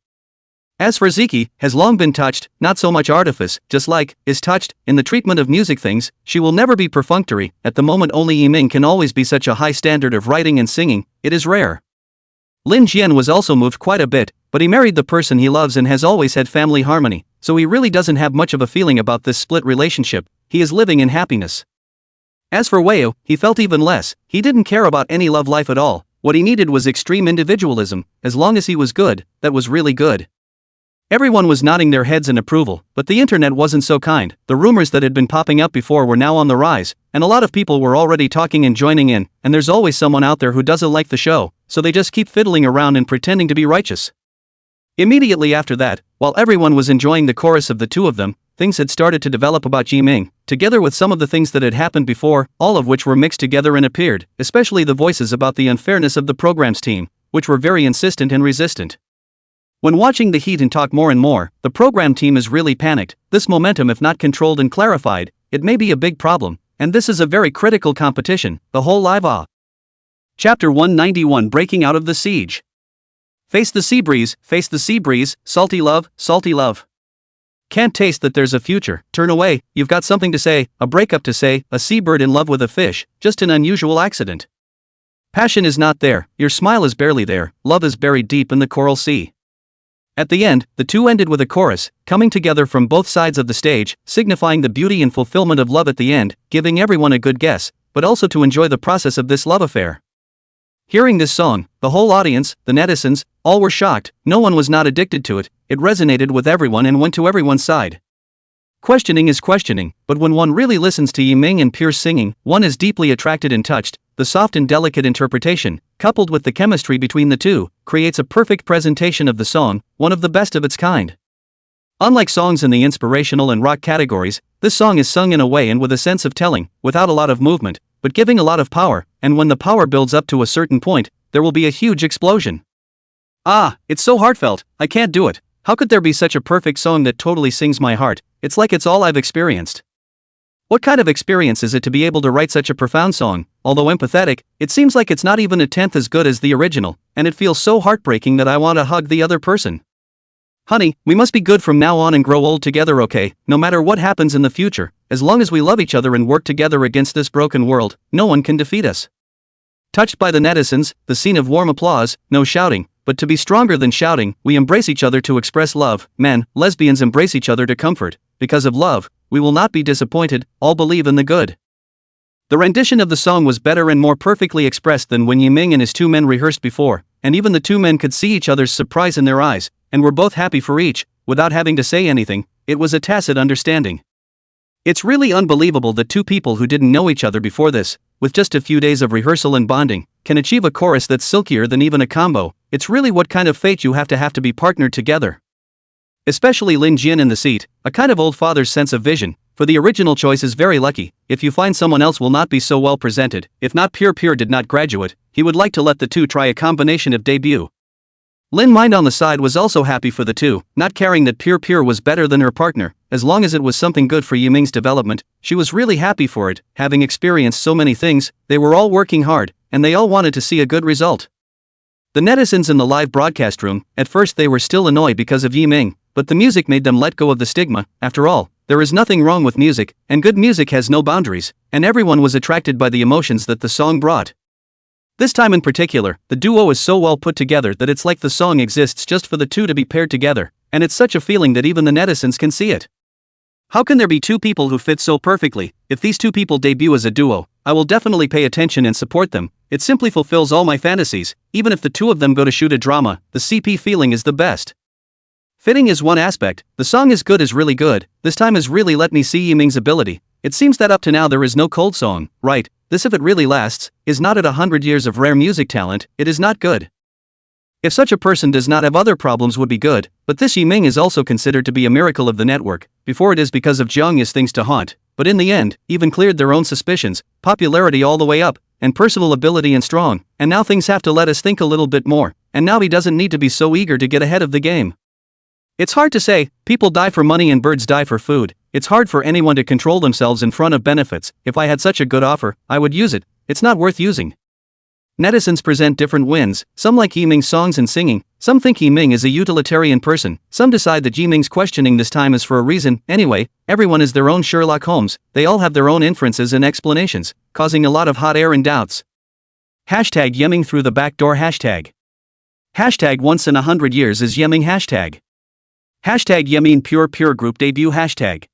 As for Ziki, has long been touched, not so much artifice, just like, is touched, in the treatment of music things, she will never be perfunctory. At the moment only Yiming can always be such a high standard of writing and singing, it is rare. Lin Jian was also moved quite a bit, but he married the person he loves and has always had family harmony, so he really doesn't have much of a feeling about this split relationship, he is living in happiness. As for Weiyu, he felt even less, he didn't care about any love life at all, what he needed was extreme individualism, as long as he was good, that was really good. Everyone was nodding their heads in approval, but the internet wasn't so kind. The rumors that had been popping up before were now on the rise, and a lot of people were already talking and joining in, and there's always someone out there who doesn't like the show, so they just keep fiddling around and pretending to be righteous. Immediately after that, while everyone was enjoying the chorus of the two of them, things had started to develop about Yiming, together with some of the things that had happened before, all of which were mixed together and appeared, especially the voices about the unfairness of the program's team, which were very insistent and resistant. When watching the heat and talk more and more, the program team is really panicked. This momentum, if not controlled and clarified, it may be a big problem, and this is a very critical competition, the whole live Chapter 191, Breaking Out of the Siege. Face the sea breeze, salty love, salty love. Can't taste that there's a future, turn away, you've got something to say, a breakup to say, a seabird in love with a fish, just an unusual accident. Passion is not there, your smile is barely there, love is buried deep in the coral sea. At the end, the two ended with a chorus, coming together from both sides of the stage, signifying the beauty and fulfillment of love at the end, giving everyone a good guess, but also to enjoy the process of this love affair. Hearing this song, the whole audience, the netizens, all were shocked, no one was not addicted to it, it resonated with everyone and went to everyone's side. Questioning is questioning, but when one really listens to Yiming and Pure singing, one is deeply attracted and touched, the soft and delicate interpretation, coupled with the chemistry between the two, creates a perfect presentation of the song, one of the best of its kind. Unlike songs in the inspirational and rock categories, this song is sung in a way and with a sense of telling, without a lot of movement, but giving a lot of power, and when the power builds up to a certain point, there will be a huge explosion. Ah, it's so heartfelt, I can't do it. How could there be such a perfect song that totally sings my heart? It's like it's all I've experienced. What kind of experience is it to be able to write such a profound song? Although empathetic, it seems like it's not even a tenth as good as the original, and it feels so heartbreaking that I want to hug the other person. Honey, we must be good from now on and grow old together, okay? No matter what happens in the future, as long as we love each other and work together against this broken world, no one can defeat us. Touched by the netizens, the scene of warm applause, no shouting, but to be stronger than shouting, we embrace each other to express love. Men, lesbians embrace each other to comfort. Because of love, we will not be disappointed, all believe in the good. The rendition of the song was better and more perfectly expressed than when Yiming and his two men rehearsed before, and even the two men could see each other's surprise in their eyes, and were both happy for each, without having to say anything. It was a tacit understanding. It's really unbelievable that two people who didn't know each other before this, with just a few days of rehearsal and bonding, can achieve a chorus that's silkier than even a combo. It's really what kind of fate you have to be partnered together. Especially Lin Jian in the seat, a kind of old father's sense of vision, for the original choice is very lucky. If you find someone else will not be so well presented, if not Pure did not graduate, he would like to let the two try a combination of debut. Lin Mind on the side was also happy for the two, not caring that Pure was better than her partner, as long as it was something good for Yiming's development, she was really happy for it. Having experienced so many things, they were all working hard, and they all wanted to see a good result. The netizens in the live broadcast room, at first they were still annoyed because of Yiming, but the music made them let go of the stigma. After all, there is nothing wrong with music, and good music has no boundaries, and everyone was attracted by the emotions that the song brought. This time in particular, the duo is so well put together that it's like the song exists just for the two to be paired together, and it's such a feeling that even the netizens can see it. How can there be two people who fit so perfectly? If these two people debut as a duo, I will definitely pay attention and support them. It simply fulfills all my fantasies. Even if the two of them go to shoot a drama, the CP feeling is the best. Fitting is one aspect, the song is good is really good. This time has really let me see Yiming's ability. It seems that up to now there is no cold song, right? This, if it really lasts, is not at 100 years of rare music talent, it is not good. If such a person does not have other problems would be good, but this Yiming is also considered to be a miracle of the network. Before it is because of Jiangya's things to haunt, but in the end, even cleared their own suspicions, popularity all the way up, and personal ability and strong, and now things have to let us think a little bit more, and now he doesn't need to be so eager to get ahead of the game. It's hard to say, people die for money and birds die for food. It's hard for anyone to control themselves in front of benefits. If I had such a good offer, I would use it. It's not worth using. Netizens present different wins. Some like Yiming's songs and singing, some think Yiming is a utilitarian person, some decide that Yiming's questioning this time is for a reason. Anyway, everyone is their own Sherlock Holmes, they all have their own inferences and explanations, causing a lot of hot air and doubts. Hashtag Yiming through the back door hashtag. Hashtag once in 100 years is Yiming hashtag. Hashtag Yiming Pure group debut hashtag.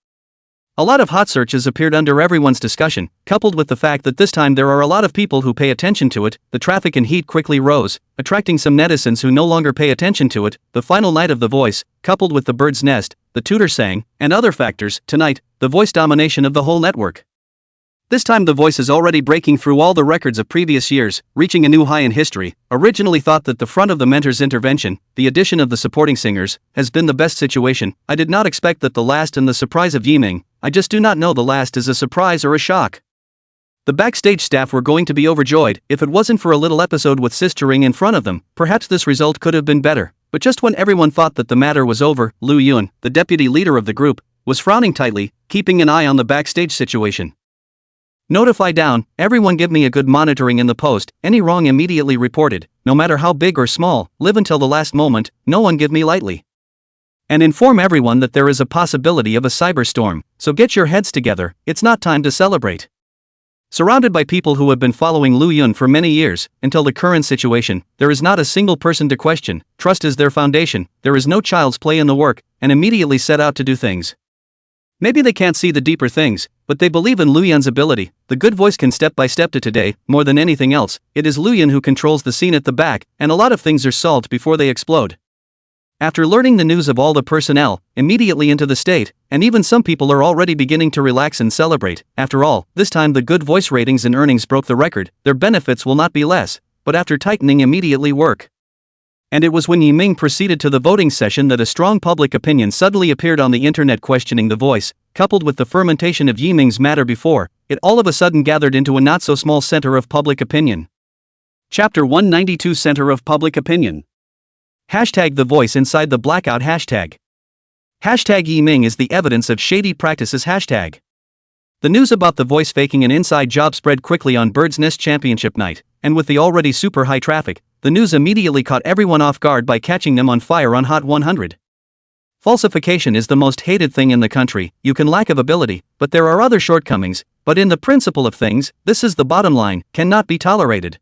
A lot of hot searches appeared under everyone's discussion, coupled with the fact that this time there are a lot of people who pay attention to it. The traffic and heat quickly rose, attracting some netizens who no longer pay attention to it. The final night of The Voice, coupled with The Bird's Nest, The Tutor Sang, and other factors, tonight, The Voice domination of the whole network. This time The Voice is already breaking through all the records of previous years, reaching a new high in history. Originally thought that the front of the mentor's intervention, the addition of the supporting singers, has been the best situation. I did not expect that the last and the surprise of Yiming. I just do not know the last is a surprise or a shock. The backstage staff were going to be overjoyed. If it wasn't for a little episode with sistering in front of them, perhaps this result could have been better. But just when everyone thought that the matter was over, Lu Yun, the deputy leader of the group, was frowning tightly, keeping an eye on the backstage situation. Notify down, everyone give me a good monitoring in the post, any wrong immediately reported, no matter how big or small, live until the last moment, no one give me lightly. And inform everyone that there is a possibility of a cyberstorm, so get your heads together, it's not time to celebrate. Surrounded by people who have been following Lu Yun for many years, until the current situation, there is not a single person to question, trust is their foundation, there is no child's play in the work, and immediately set out to do things. Maybe they can't see the deeper things, but they believe in Lu Yun's ability. The good voice can step by step to today, more than anything else, it is Lu Yun who controls the scene at the back, and a lot of things are solved before they explode. After learning the news of all the personnel, immediately into the state, and even some people are already beginning to relax and celebrate. After all, this time the Good Voice ratings and earnings broke the record, their benefits will not be less, but after tightening immediately work. And it was when Yiming proceeded to the voting session that a strong public opinion suddenly appeared on the internet questioning The Voice, coupled with the fermentation of Yiming's matter before, it all of a sudden gathered into a not-so-small center of public opinion. Chapter 192 Center of Public Opinion. Hashtag The Voice inside the blackout hashtag. Hashtag Yiming is the evidence of shady practices hashtag. The news about The Voice faking an inside job spread quickly on Bird's Nest Championship night, and with the already super high traffic, the news immediately caught everyone off guard by catching them on fire on Hot 100. Falsification is the most hated thing in the country. You can lack of ability, but there are other shortcomings, but in the principle of things, this is the bottom line, cannot be tolerated.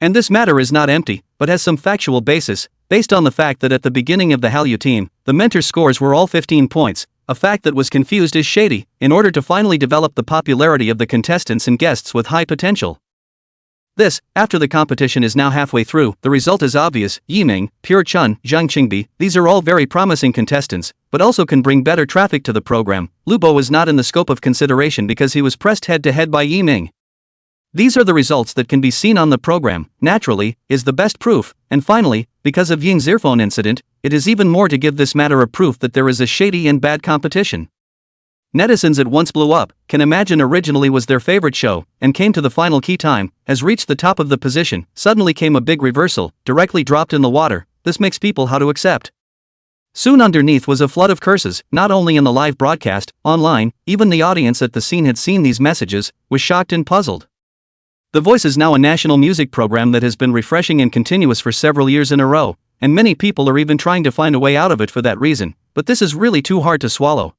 And this matter is not empty, but has some factual basis, based on the fact that at the beginning of the Hallyu team, the mentor scores were all 15 points, a fact that was confused as shady, in order to finally develop the popularity of the contestants and guests with high potential. This, after the competition is now halfway through, the result is obvious. Yiming, Pure Chun, Zhang Qingbi, these are all very promising contestants, but also can bring better traffic to the program. Lubo was not in the scope of consideration because he was pressed head-to-head by Yiming. These are the results that can be seen on the program, naturally, is the best proof, and finally, because of Ying's earphone incident, it is even more to give this matter a proof that there is a shady and bad competition. Netizens at once blew up. Can Imagine originally was their favorite show, and came to the final key time, has reached the top of the position, suddenly came a big reversal, directly dropped in the water, this makes people how to accept. Soon underneath was a flood of curses, not only in the live broadcast, online, even the audience at the scene had seen these messages, was shocked and puzzled. The Voice is now a national music program that has been refreshing and continuous for several years in a row, and many people are even trying to find a way out of it for that reason, but this is really too hard to swallow.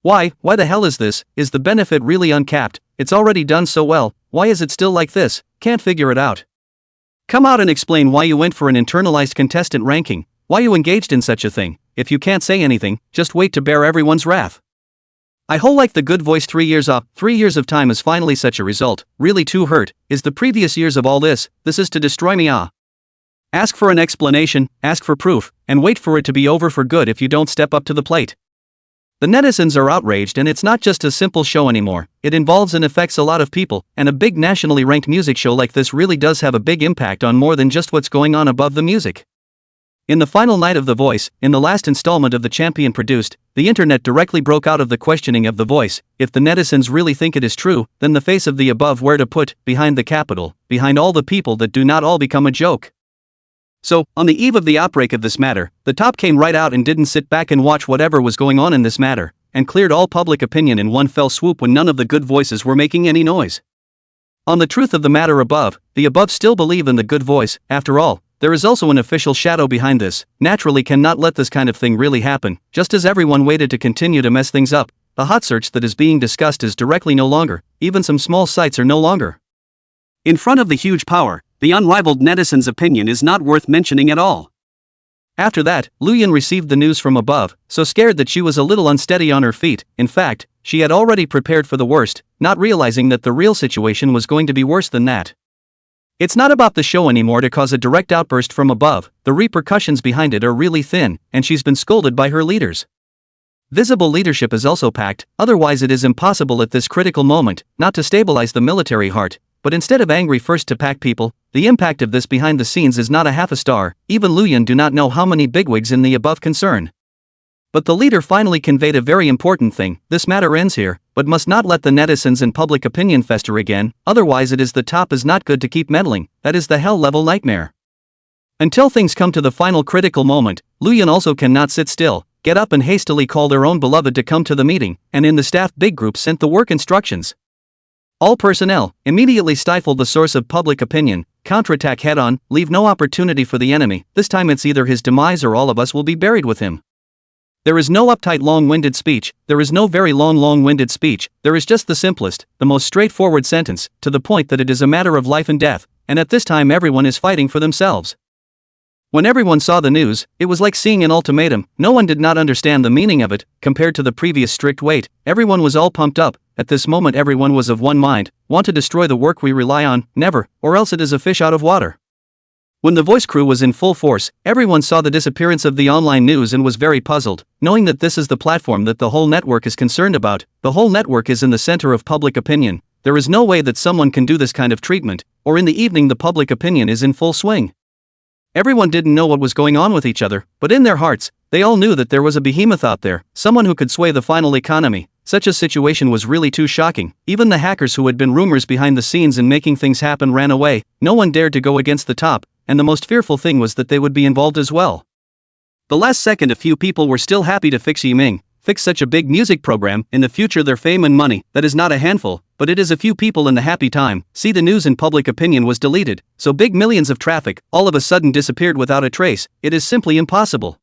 Why the hell is this? Is the benefit really uncapped? It's already done so well, why is it still like this? Can't figure it out. Come out and explain why you went for an internalized contestant ranking, why you engaged in such a thing. If you can't say anything, just wait to bear everyone's wrath. I whole like the Good Voice 3 years up, 3 years of time is finally such a result, really too hurt, is the previous years of all this is to destroy me Ask for an explanation, ask for proof, and wait for it to be over for good if you don't step up to the plate. The netizens are outraged and it's not just a simple show anymore, it involves and affects a lot of people, and a big nationally ranked music show like this really does have a big impact on more than just what's going on above the music. In the final night of The Voice, in the last installment of The Champion produced, the internet directly broke out of the questioning of The Voice. If the netizens really think it is true, then the face of the above where to put, behind the capital, behind all the people that do not all become a joke. So, on the eve of the outbreak of this matter, the top came right out and didn't sit back and watch whatever was going on in this matter, and cleared all public opinion in one fell swoop when none of the good voices were making any noise. On the truth of the matter above, the above still believe in the Good Voice. After all, there is also an official shadow behind this, naturally cannot let this kind of thing really happen. Just as everyone waited to continue to mess things up, the hot search that is being discussed is directly no longer, even some small sites are no longer. In front of the huge power, the unrivaled netizen's opinion is not worth mentioning at all. After that, Luyan received the news from above, so scared that she was a little unsteady on her feet. In fact, she had already prepared for the worst, not realizing that the real situation was going to be worse than that. It's not about the show anymore to cause a direct outburst from above, the repercussions behind it are really thin, and she's been scolded by her leaders. Visible leadership is also packed, otherwise it is impossible at this critical moment, not to stabilize the military heart, but instead of angry first to pack people, the impact of this behind the scenes is not a half a star, even Luyan do not know how many bigwigs in the above concern. But the leader finally conveyed a very important thing, this matter ends here, but must not let the netizens and public opinion fester again, otherwise it is the top is not good to keep meddling, that is the hell-level nightmare. Until things come to the final critical moment, Luyan also cannot sit still, get up and hastily call their own beloved to come to the meeting, and in the staff big group sent the work instructions. All personnel, immediately stifle the source of public opinion, counterattack head-on, leave no opportunity for the enemy, this time it's either his demise or all of us will be buried with him. There is no uptight long-winded speech, there is no very long-winded speech, there is just the simplest, the most straightforward sentence, to the point that it is a matter of life and death, and at this time everyone is fighting for themselves. When everyone saw the news, it was like seeing an ultimatum, no one did not understand the meaning of it, compared to the previous strict wait, everyone was all pumped up, at this moment everyone was of one mind, want to destroy the work we rely on, never, or else it is a fish out of water. When the voice crew was in full force, everyone saw the disappearance of the online news and was very puzzled, knowing that this is the platform that the whole network is concerned about. The whole network is in the center of public opinion. There is no way that someone can do this kind of treatment, or in the evening the public opinion is in full swing. Everyone didn't know what was going on with each other, but in their hearts, they all knew that there was a behemoth out there, someone who could sway the final economy. Such a situation was really too shocking. Even the hackers who had been rumors behind the scenes and making things happen ran away. No one dared to go against the top, and the most fearful thing was that they would be involved as well. The last second a few people were still happy to fix Yiming, fix such a big music program, in the future their fame and money, that is not a handful, but it is a few people in the happy time. See, the news and public opinion was deleted, so big millions of traffic all of a sudden disappeared without a trace. It is simply impossible.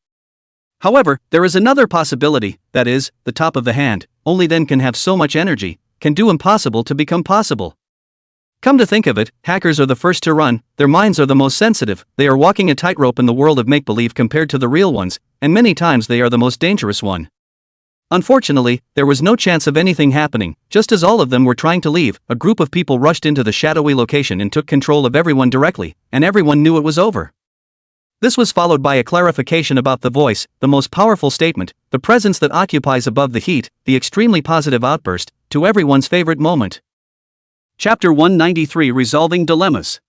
However, there is another possibility, that is, the top of the hand, only then can have so much energy, can do impossible to become possible. Come to think of it, hackers are the first to run, their minds are the most sensitive, they are walking a tightrope in the world of make-believe compared to the real ones, and many times they are the most dangerous one. Unfortunately, there was no chance of anything happening. Just as all of them were trying to leave, a group of people rushed into the shadowy location and took control of everyone directly, and everyone knew it was over. This was followed by a clarification about the voice, the most powerful statement, the presence that occupies above the heat, the extremely positive outburst, to everyone's favorite moment. Chapter 193, Resolving Dilemmas.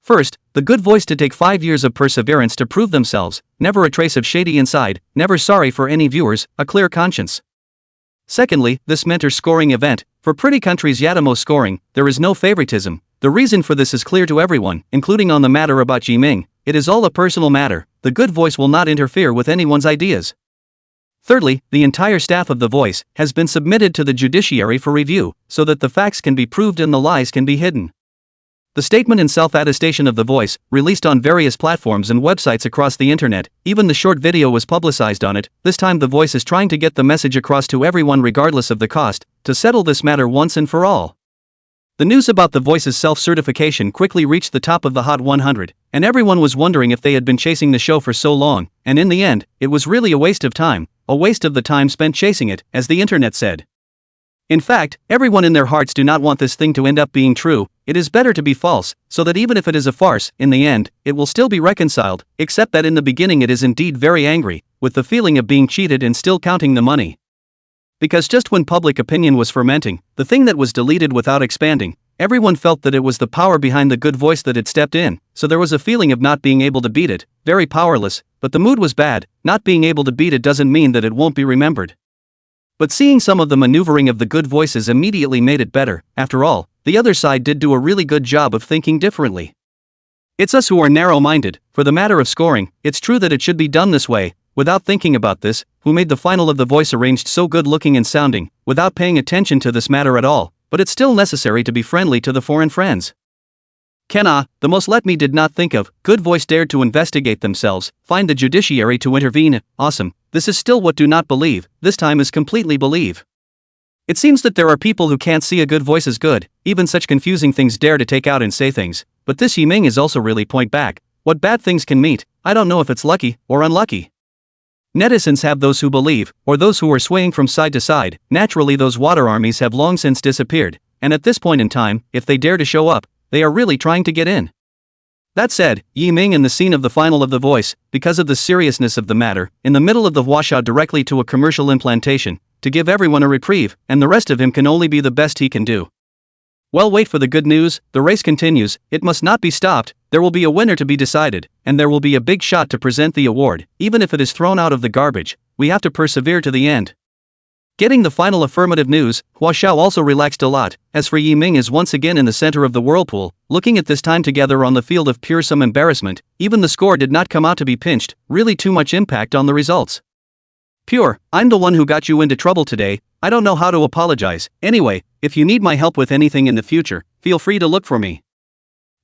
First, the good voice to take 5 years of perseverance to prove themselves, never a trace of shady inside, never sorry for any viewers, a clear conscience. Secondly, this mentor scoring event, for pretty countries Yatamo scoring, there is no favoritism. The reason for this is clear to everyone, including on the matter about Yiming. It is all a personal matter, the good voice will not interfere with anyone's ideas. Thirdly, the entire staff of the voice has been submitted to the judiciary for review, so that the facts can be proved and the lies can be hidden. The statement and self-attestation of the voice, released on various platforms and websites across the internet, even the short video was publicized on it. This time the voice is trying to get the message across to everyone regardless of the cost, to settle this matter once and for all. The news about the voice's self-certification quickly reached the top of the Hot 100, and everyone was wondering if they had been chasing the show for so long, and in the end, it was really a waste of time, a waste of the time spent chasing it, as the internet said. In fact, everyone in their hearts do not want this thing to end up being true. It is better to be false, so that even if it is a farce, in the end, it will still be reconciled, except that in the beginning it is indeed very angry, with the feeling of being cheated and still counting the money. Because just when public opinion was fermenting, the thing that was deleted without expanding, everyone felt that it was the power behind the good voice that had stepped in, so there was a feeling of not being able to beat it, very powerless, but the mood was bad. Not being able to beat it doesn't mean that it won't be remembered. But seeing some of the maneuvering of the good voices immediately made it better. After all, the other side did do a really good job of thinking differently. It's us who are narrow-minded. For the matter of scoring, it's true that it should be done this way, without thinking about this, who made the final of the voice arranged so good looking and sounding, without paying attention to this matter at all, but it's still necessary to be friendly to the foreign friends. The most let me did not think of, good voice dared to investigate themselves, find the judiciary to intervene. Awesome, this is still what do not believe, this time is completely believe. It seems that there are people who can't see a good voice as good, even such confusing things dare to take out and say things, but this Yiming is also really point back. What bad things can meet, I don't know if it's lucky or unlucky. Netizens have those who believe, or those who are swaying from side to side. Naturally those water armies have long since disappeared, and at this point in time, if they dare to show up, they are really trying to get in. That said, Yiming in the scene of the final of the voice, because of the seriousness of the matter, in the middle of the washout directly to a commercial implantation, to give everyone a reprieve, and the rest of him can only be the best he can do. Well, wait for the good news, the race continues, it must not be stopped, there will be a winner to be decided, and there will be a big shot to present the award, even if it is thrown out of the garbage, we have to persevere to the end. Getting the final affirmative news, Hua Xiao also relaxed a lot. As for Yiming is once again in the center of the whirlpool, looking at this time together on the field of pure some embarrassment, even the score did not come out to be pinched, really too much impact on the results. Pure, I'm the one who got you into trouble today, I don't know how to apologize. Anyway, if you need my help with anything in the future, feel free to look for me.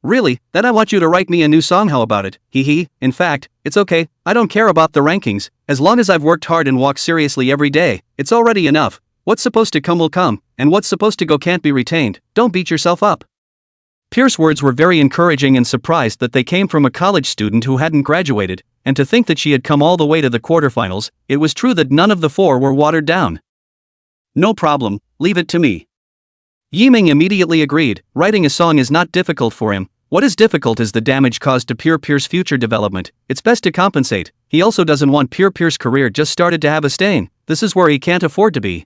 Really, then I want you to write me a new song, how about it? Hee. In fact, it's okay, I don't care about the rankings, as long as I've worked hard and walked seriously every day, it's already enough. What's supposed to come will come, and what's supposed to go can't be retained, don't beat yourself up. Pierce's words were very encouraging and surprised that they came from a college student who hadn't graduated, and to think that she had come all the way to the quarterfinals. It was true that none of the four were watered down. No problem, leave it to me. Yiming immediately agreed. Writing a song is not difficult for him. What is difficult is the damage caused to Pierre's future development. It's best to compensate. He also doesn't want Pierre's career just started to have a stain. This is where he can't afford to be.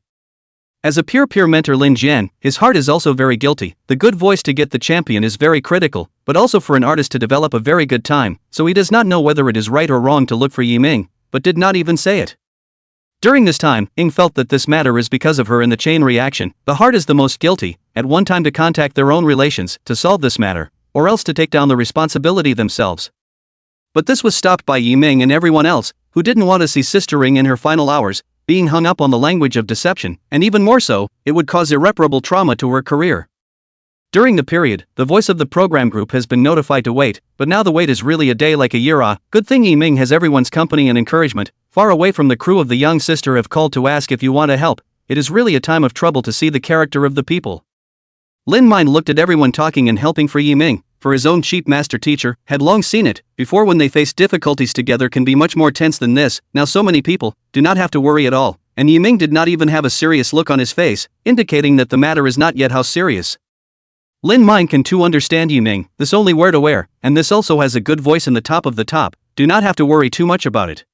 As a Pierre mentor Lin Jian, his heart is also very guilty. The good voice to get the champion is very critical, but also for an artist to develop a very good time, so he does not know whether it is right or wrong to look for Yiming, but did not even say it. During this time, Ying felt that this matter is because of her in the chain reaction. The heart is the most guilty, at one time to contact their own relations to solve this matter, or else to take down the responsibility themselves. But this was stopped by Yiming and everyone else, who didn't want to see Sister Ring in her final hours, being hung up on the language of deception, and even more so, it would cause irreparable trauma to her career. During the period, the voice of the program group has been notified to wait, but now the wait is really a day like a year. Good thing Yiming has everyone's company and encouragement. Far away from the crew of the young sister have called to ask if you want to help. It is really a time of trouble to see the character of the people. Lin Min looked at everyone talking and helping for Yiming, for his own cheap master teacher, had long seen it, before when they face difficulties together can be much more tense than this. Now so many people do not have to worry at all, and Yiming did not even have a serious look on his face, indicating that the matter is not yet how serious. Lin Min can too understand Yiming, this only wear to wear, and this also has a good voice in the top of the top, do not have to worry too much about it.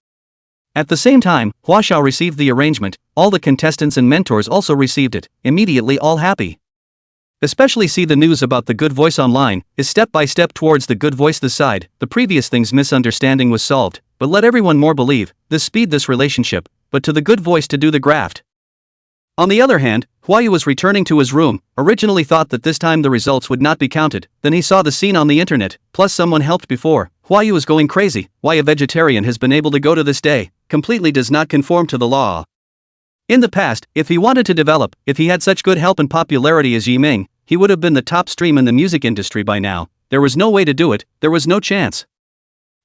At the same time, Hua Xiao received the arrangement, all the contestants and mentors also received it, immediately all happy. Especially see the news about the good voice online, is step by step towards the good voice this side. The previous thing's misunderstanding was solved, but let everyone more believe, this speed this relationship, but to the good voice to do the graft. On the other hand, Huayu was returning to his room, originally thought that this time the results would not be counted, then he saw the scene on the internet, plus someone helped before. Huayu was going crazy, why a vegetarian has been able to go to this day, completely does not conform to the law. In the past, if he wanted to develop, if he had such good help and popularity as Yiming, he would have been the top stream in the music industry by now. There was no way to do it, there was no chance.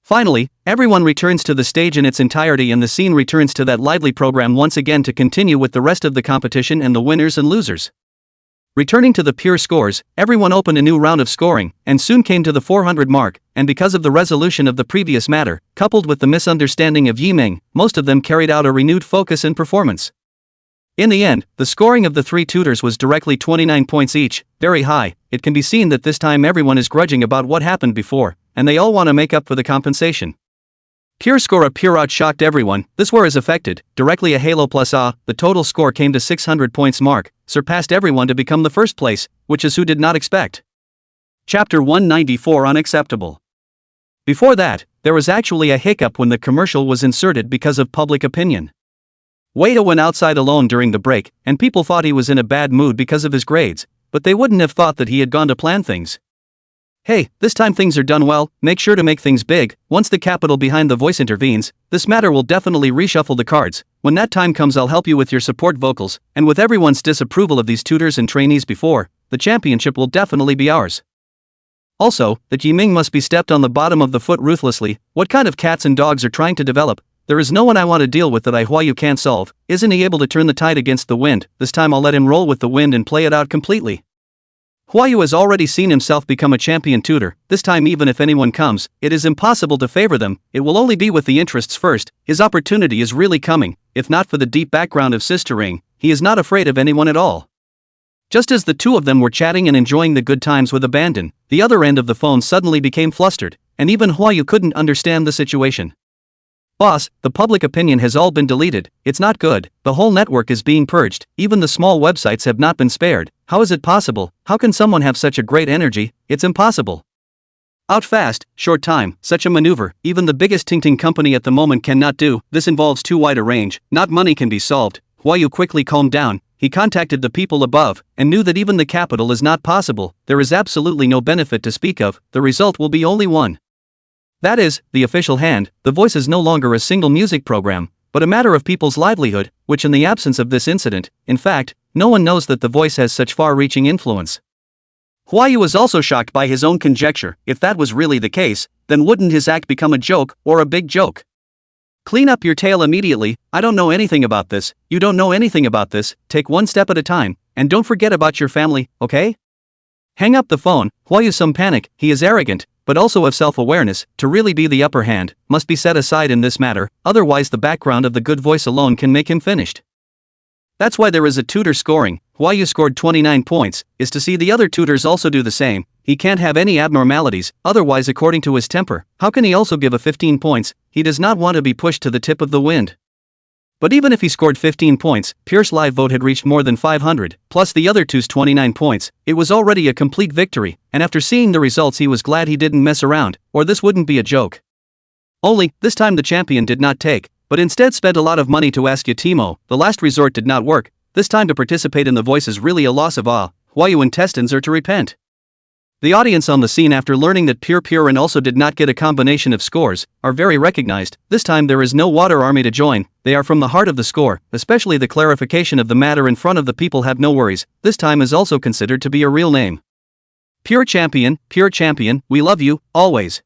Finally, everyone returns to the stage in its entirety and the scene returns to that lively program once again to continue with the rest of the competition and the winners and losers. Returning to the pure scores, everyone opened a new round of scoring, and soon came to the 400 mark, and because of the resolution of the previous matter, coupled with the misunderstanding of Yiming, most of them carried out a renewed focus and performance. In the end, the scoring of the three tutors was directly 29 points each, very high. It can be seen that this time everyone is grudging about what happened before, and they all want to make up for the compensation. Pure score of pure out shocked everyone. This war is affected, directly a halo plus the total score came to 600 points mark, surpassed everyone to become the first place, which is who did not expect. Chapter 194 Unacceptable. Before that, there was actually a hiccup when the commercial was inserted because of public opinion. Wada went outside alone during the break, and people thought he was in a bad mood because of his grades, but they wouldn't have thought that he had gone to plan things. Hey, this time things are done well, make sure to make things big. Once the capital behind the voice intervenes, this matter will definitely reshuffle the cards. When that time comes I'll help you with your support vocals, and with everyone's disapproval of these tutors and trainees before, the championship will definitely be ours. Also, that Yiming must be stepped on the bottom of the foot ruthlessly. What kind of cats and dogs are trying to develop? There is no one I want to deal with that Huayu can't solve. Isn't he able to turn the tide against the wind? This time I'll let him roll with the wind and play it out completely. Huayu has already seen himself become a champion tutor. This time even if anyone comes, it is impossible to favor them. It will only be with the interests first. His opportunity is really coming. If not for the deep background of Sister Ring, he is not afraid of anyone at all. Just as the two of them were chatting and enjoying the good times with abandon, the other end of the phone suddenly became flustered, and even Huayu couldn't understand the situation. Boss, the public opinion has all been deleted. It's not good. The whole network is being purged. Even the small websites have not been spared. How is it possible? How can someone have such a great energy? It's impossible. Out fast, short time, such a maneuver, even the biggest Ting company at the moment cannot do. This involves too wide a range. Not money can be solved. Huayu quickly calmed down. He contacted the people above, and knew that even the capital is not possible. There is absolutely no benefit to speak of. The result will be only one. That is, the official hand. The voice is no longer a single music program, but a matter of people's livelihood, which in the absence of this incident, in fact, no one knows that the voice has such far-reaching influence. Huayu was also shocked by his own conjecture. If that was really the case, then wouldn't his act become a joke, or a big joke? Clean up your tail immediately. I don't know anything about this. You don't know anything about this. Take one step at a time, and don't forget about your family, okay? Hang up the phone. Huayu some panic. He is arrogant, but also of self-awareness. To really be the upper hand, must be set aside in this matter, otherwise the background of the good voice alone can make him finished. That's why there is a tutor scoring. Huayu scored 29 points, is to see the other tutors also do the same. he can't have any abnormalities, otherwise according to his temper, how can he also give a 15 points, he does not want to be pushed to the tip of the wind. But even if he scored 15 points, Pierre's live vote had reached more than 500, plus the other two's 29 points, it was already a complete victory, and after seeing the results he was glad he didn't mess around, or this wouldn't be a joke. Only, this time the champion did not take, but instead spent a lot of money to ask Yatimo, the last resort did not work, this time to participate in the voice is really a loss of awe, why you intestines are to repent. The audience on the scene after learning that Pierre and also did not get a combination of scores, are very recognized, this time there is no water army to join, they are from the heart of the score, especially the clarification of the matter in front of the people have no worries, this time is also considered to be a real name. Pure champion, we love you, always.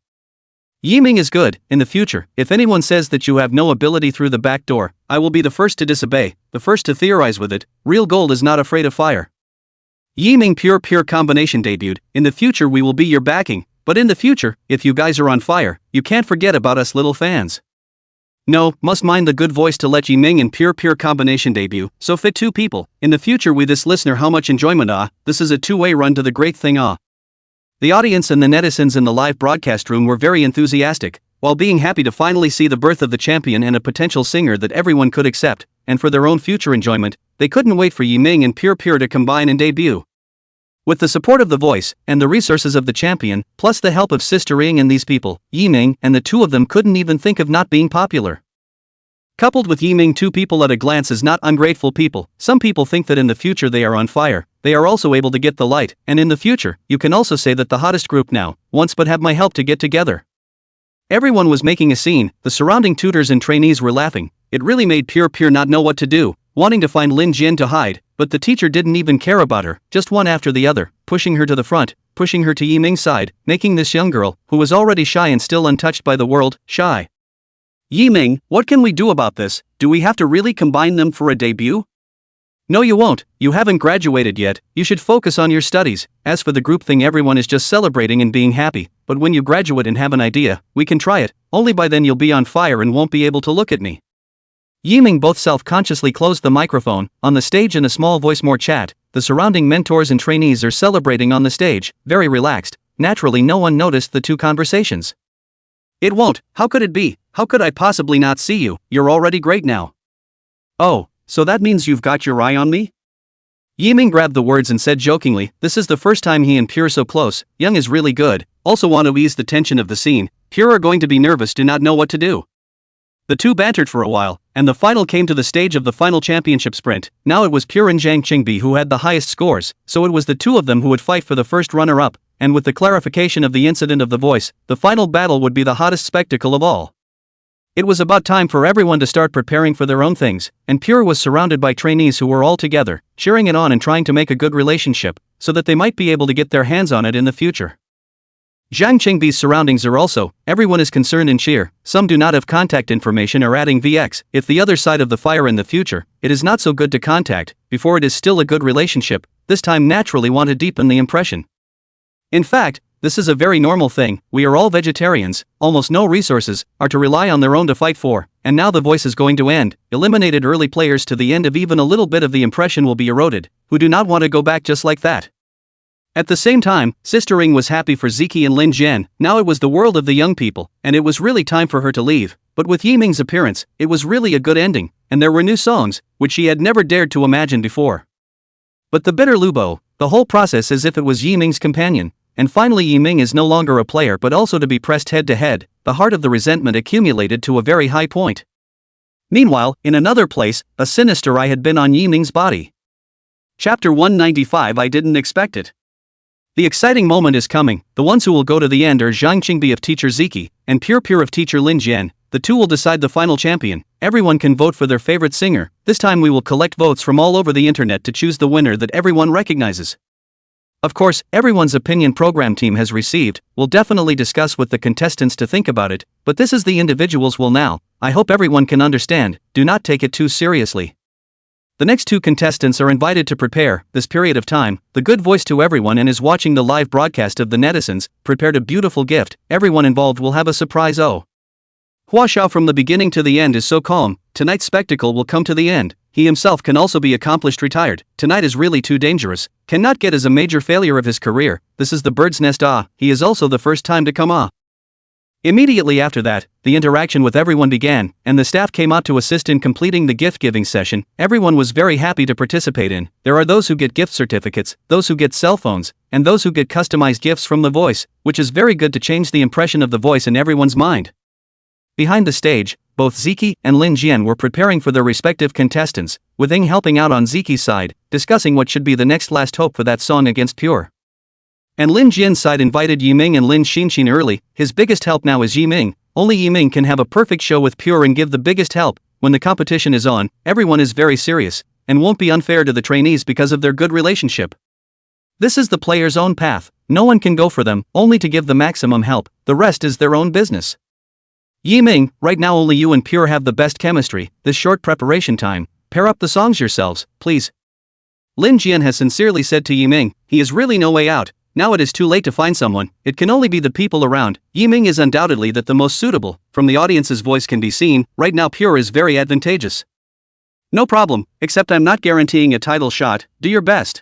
Yiming is good, in the future, if anyone says that you have no ability through the back door, I will be the first to disobey, the first to theorize with it, real gold is not afraid of fire. Yiming pure combination debuted, in the future we will be your backing, but in the future, if you guys are on fire, you can't forget about us little fans. No, must mind the good voice to let Yiming and pure combination debut, so fit two people, in the future we this listener how much enjoyment this is a two-way run to the great thing The audience and the netizens in the live broadcast room were very enthusiastic, while being happy to finally see the birth of the champion and a potential singer that everyone could accept, and for their own future enjoyment, they couldn't wait for Yiming and pure to combine and debut. With the support of the voice, and the resources of the champion, plus the help of Sister Ying and these people, Yiming and the two of them couldn't even think of not being popular. Coupled with Yiming, two people at a glance is not ungrateful people, some people think that in the future they are on fire, they are also able to get the light, and in the future, you can also say that the hottest group now, once but have my help to get together. Everyone was making a scene, the surrounding tutors and trainees were laughing, it really made pure not know what to do, wanting to find Lin Jin to hide, but the teacher didn't even care about her, just one after the other, pushing her to the front, pushing her to Yiming's side, making this young girl, who was already shy and still untouched by the world, shy. Yiming, what can we do about this, do we have to really combine them for a debut? No you won't, you haven't graduated yet, you should focus on your studies, as for the group thing everyone is just celebrating and being happy, but when you graduate and have an idea, we can try it, only by then you'll be on fire and won't be able to look at me. Yiming both self-consciously closed the microphone, on the stage in a small voice more chat, the surrounding mentors and trainees are celebrating on the stage, very relaxed, naturally no one noticed the two conversations. It won't, how could it be, how could I possibly not see you, you're already great now. Oh, so that means you've got your eye on me? Yiming grabbed the words and said jokingly, this is the first time he and Pure so close, Young is really good, also want to ease the tension of the scene, Pure are going to be nervous do not know what to do. The two bantered for a while, and the final came to the stage of the final championship sprint, now it was Pure and Zhang Qingbi who had the highest scores, so it was the two of them who would fight for the first runner-up, and with the clarification of the incident of the voice, the final battle would be the hottest spectacle of all. It was about time for everyone to start preparing for their own things, and Pure was surrounded by trainees who were all together, cheering it on and trying to make a good relationship, so that they might be able to get their hands on it in the future. Zhang Qingbi's surroundings are also, everyone is concerned and cheer, some do not have contact information or adding VX, if the other side of the fire in the future, it is not so good to contact, before it is still a good relationship, this time naturally want to deepen the impression. In fact, this is a very normal thing, we are all vegetarians, almost no resources, are to rely on their own to fight for, and now the voice is going to end, eliminated early players to the end of even a little bit of the impression will be eroded, who do not want to go back just like that. At the same time, Sister Ying was happy for Ziki and Lin Jian, now it was the world of the young people, and it was really time for her to leave, but with Yiming's appearance, it was really a good ending, and there were new songs, which she had never dared to imagine before. But the bitter Lubo, the whole process as if it was Yiming's companion, and finally Yiming is no longer a player but also to be pressed head to head, the heart of the resentment accumulated to a very high point. Meanwhile, in another place, a sinister eye had been on Yiming's body. Chapter 195 I didn't expect it. The exciting moment is coming, the ones who will go to the end are Zhang Qingbi of Teacher Ziki, and Pure of Teacher Lin Jian, the two will decide the final champion, everyone can vote for their favorite singer, this time we will collect votes from all over the internet to choose the winner that everyone recognizes. Of course, everyone's opinion program team has received, will definitely discuss with the contestants to think about it, but this is the individuals will now, I hope everyone can understand, do not take it too seriously. The next two contestants are invited to prepare, this period of time, the good voice to everyone and is watching the live broadcast of the netizens, prepared a beautiful gift, everyone involved will have a surprise Hua Xiao from the beginning to the end is so calm, tonight's spectacle will come to the end, he himself can also be accomplished retired. Tonight is really too dangerous, cannot get as a major failure of his career, this is the bird's nest he is also the first time to come Immediately after that, the interaction with everyone began, and the staff came out to assist in completing the gift-giving session. Everyone was very happy to participate in. There are those who get gift certificates, those who get cell phones, and those who get customized gifts from the voice, which is very good to change the impression of the voice in everyone's mind. Behind the stage, both Ziki and Lin Jian were preparing for their respective contestants, with Ing helping out on Ziki's side, discussing what should be the next last hope for that song against Pure. And Lin Jian's side invited Yiming and Lin Xinxin early. His biggest help now is Yiming. Only Yiming can have a perfect show with Pure and give the biggest help. When the competition is on, everyone is very serious, and won't be unfair to the trainees because of their good relationship. This is the player's own path, no one can go for them, only to give the maximum help, the rest is their own business. Yiming, right now only you and Pure have the best chemistry, this short preparation time, pair up the songs yourselves, please. Lin Jian has sincerely said to Yiming, he is really no way out. Now it is too late to find someone, it can only be the people around. Yiming is undoubtedly the most suitable, from the audience's voice can be seen, right now Pure is very advantageous. No problem, except I'm not guaranteeing a title shot, do your best.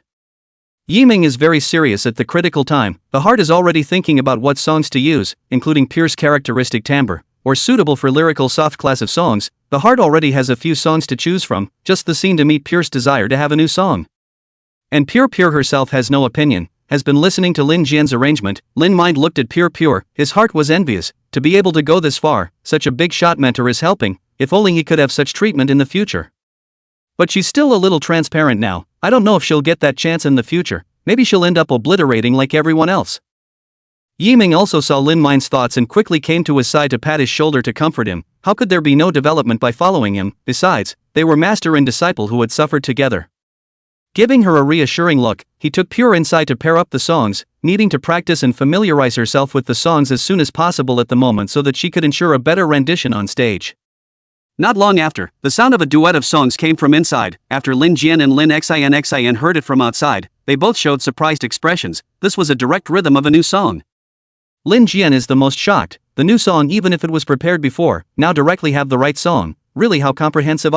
Yiming is very serious at the critical time, the heart is already thinking about what songs to use, including Pure's characteristic timbre, or suitable for lyrical soft class of songs. The heart already has a few songs to choose from, just the scene to meet Pure's desire to have a new song. And Pure herself has no opinion, has been listening to Lin Jian's arrangement. Lin Mind looked at Pure, his heart was envious, to be able to go this far, such a big shot mentor is helping, if only he could have such treatment in the future. But she's still a little transparent now, I don't know if she'll get that chance in the future, maybe she'll end up obliterating like everyone else. Yiming also saw Lin Mind's thoughts and quickly came to his side to pat his shoulder to comfort him. How could there be no development by following him? Besides, they were master and disciple who had suffered together. Giving her a reassuring look, he took Pure inside to pair up the songs, needing to practice and familiarize herself with the songs as soon as possible at the moment so that she could ensure a better rendition on stage. Not long after, the sound of a duet of songs came from inside. After Lin Jian and Lin Xin heard it from outside, they both showed surprised expressions. This was a direct rhythm of a new song. Lin Jian is the most shocked. The new song, even if it was prepared before, now directly have the right song. Really, how comprehensive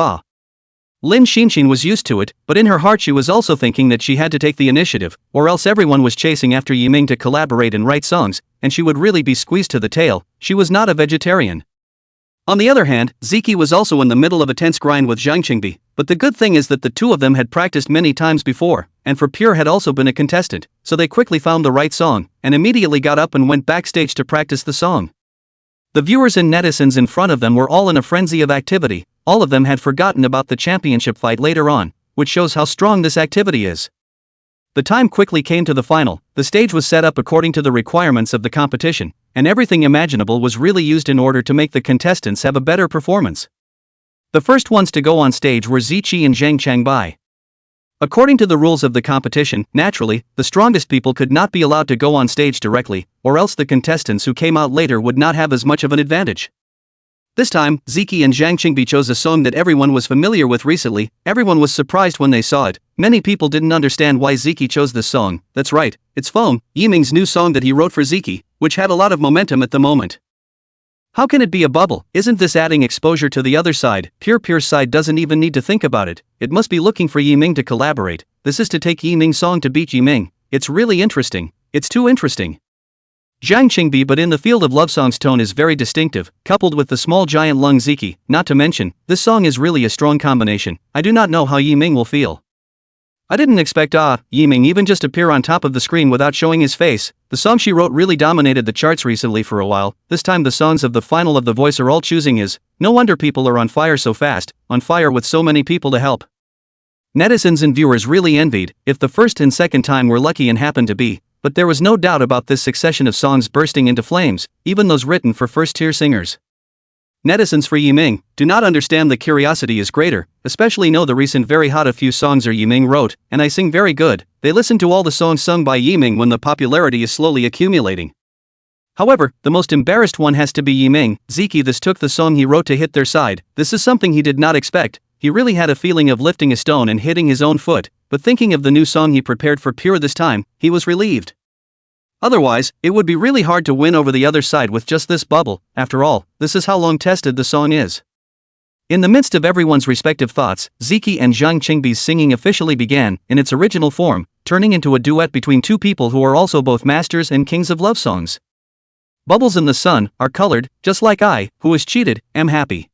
Lin Xinxin was used to it, but in her heart she was also thinking that she had to take the initiative, or else everyone was chasing after Yiming to collaborate and write songs, and she would really be squeezed to the tail. She was not a vegetarian. On the other hand, Ziki was also in the middle of a tense grind with Zhang Qingbi, but the good thing is that the two of them had practiced many times before, and for Pure had also been a contestant, so they quickly found the right song, and immediately got up and went backstage to practice the song. The viewers and netizens in front of them were all in a frenzy of activity. All of them had forgotten about the championship fight later on, which shows how strong this activity is. The time quickly came to the final. The stage was set up according to the requirements of the competition, and everything imaginable was really used in order to make the contestants have a better performance. The first ones to go on stage were Ziqi and Zhang Changbai. According to the rules of the competition, naturally, the strongest people could not be allowed to go on stage directly, or else the contestants who came out later would not have as much of an advantage. This time, Ziki and Zhang Qingbi chose a song that everyone was familiar with recently. Everyone was surprised when they saw it. Many people didn't understand why Ziki chose this song. That's right, it's Foam, Yiming's new song that he wrote for Ziki, which had a lot of momentum at the moment. How can it be a bubble? Isn't this adding exposure to the other side? Pure's side doesn't even need to think about it. It must be looking for Yiming to collaborate. This is to take Yiming's song to beat Yiming. It's really interesting. It's too interesting. Zhang Qingbi, but in the field of love songs tone is very distinctive, coupled with the small giant lung Ziki. Not to mention, this song is really a strong combination. I do not know how Yiming will feel. I didn't expect Yiming even just appear on top of the screen without showing his face. The song she wrote really dominated the charts recently for a while. This time the songs of the final of The Voice are all choosing his. No wonder people are on fire so fast, on fire with so many people to help. Netizens and viewers really envied, if the first and second time were lucky and happened to be. But there was no doubt about this succession of songs bursting into flames, even those written for first-tier singers. Netizens for Yiming do not understand the curiosity is greater, especially know the recent very hot a few songs are Yiming wrote, and I sing very good. They listen to all the songs sung by Yiming when the popularity is slowly accumulating. However, the most embarrassed one has to be Yiming. Ziki this took the song he wrote to hit their side. This is something he did not expect. He really had a feeling of lifting a stone and hitting his own foot, but thinking of the new song he prepared for Pure this time, he was relieved. Otherwise, it would be really hard to win over the other side with just this bubble. After all, this is how long tested the song is. In the midst of everyone's respective thoughts, Ziki and Zhang Qingbi's singing officially began, in its original form, turning into a duet between two people who are also both masters and kings of love songs. Bubbles in the sun are colored, just like I, who was cheated, am happy.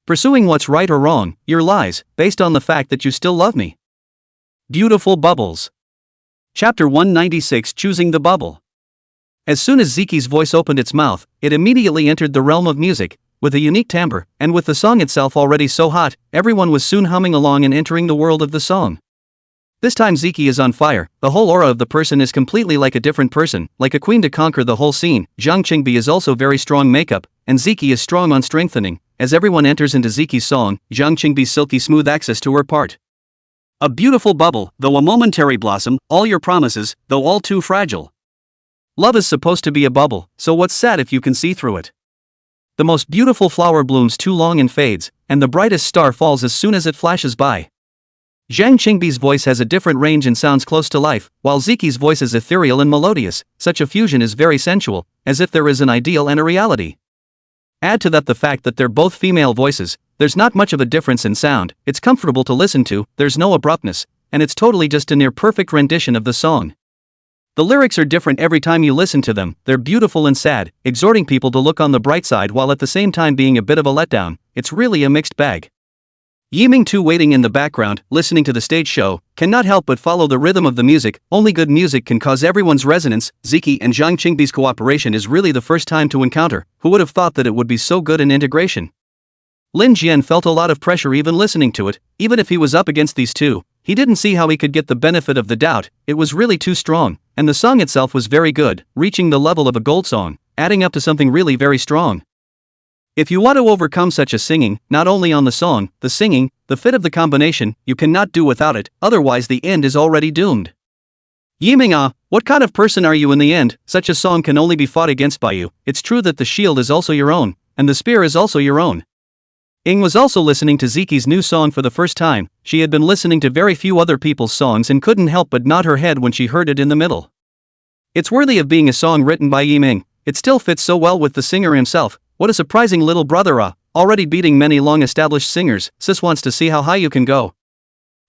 Pursuing what's right or wrong, your lies, based on the fact that you still love me. Beautiful bubbles. Chapter 196, Choosing the Bubble. As soon as Ziki's voice opened its mouth, it immediately entered the realm of music, with a unique timbre, and with the song itself already so hot, everyone was soon humming along and entering the world of the song. This time Ziki is on fire, the whole aura of the person is completely like a different person, like a queen to conquer the whole scene. Zhang Qingbi is also very strong makeup, and Ziki is strong on strengthening. As everyone enters into Ziki's song, Zhang Qingbi's silky smooth access to her part. A beautiful bubble, though a momentary blossom, all your promises, though all too fragile. Love is supposed to be a bubble, so what's sad if you can see through it? The most beautiful flower blooms too long and fades, and the brightest star falls as soon as it flashes by. Zhang Qingbi's voice has a different range and sounds close to life, while Ziki's voice is ethereal and melodious. Such a fusion is very sensual, as if there is an ideal and a reality. Add to that the fact that they're both female voices, there's not much of a difference in sound, it's comfortable to listen to, there's no abruptness, and it's totally just a near-perfect rendition of the song. The lyrics are different every time you listen to them, they're beautiful and sad, exhorting people to look on the bright side while at the same time being a bit of a letdown. It's really a mixed bag. Yiming too, waiting in the background, listening to the stage show, cannot help but follow the rhythm of the music. Only good music can cause everyone's resonance. Ziki and Zhang Qingbi's cooperation is really the first time to encounter. Who would have thought that it would be so good in integration? Lin Jian felt a lot of pressure even listening to it. Even if he was up against these two, he didn't see how he could get the benefit of the doubt. It was really too strong, and the song itself was very good, reaching the level of a gold song, adding up to something really very strong. If you want to overcome such a singing, not only on the song, the singing, the fit of the combination, you cannot do without it, otherwise the end is already doomed. Yiming, what kind of person are you in the end? Such a song can only be fought against by you. It's true that the shield is also your own, and the spear is also your own. Ying was also listening to Ziki's new song for the first time. She had been listening to very few other people's songs and couldn't help but nod her head when she heard it in the middle. It's worthy of being a song written by Yiming. It still fits so well with the singer himself. What a surprising little brother, already beating many long-established singers. Sis wants to see how high you can go.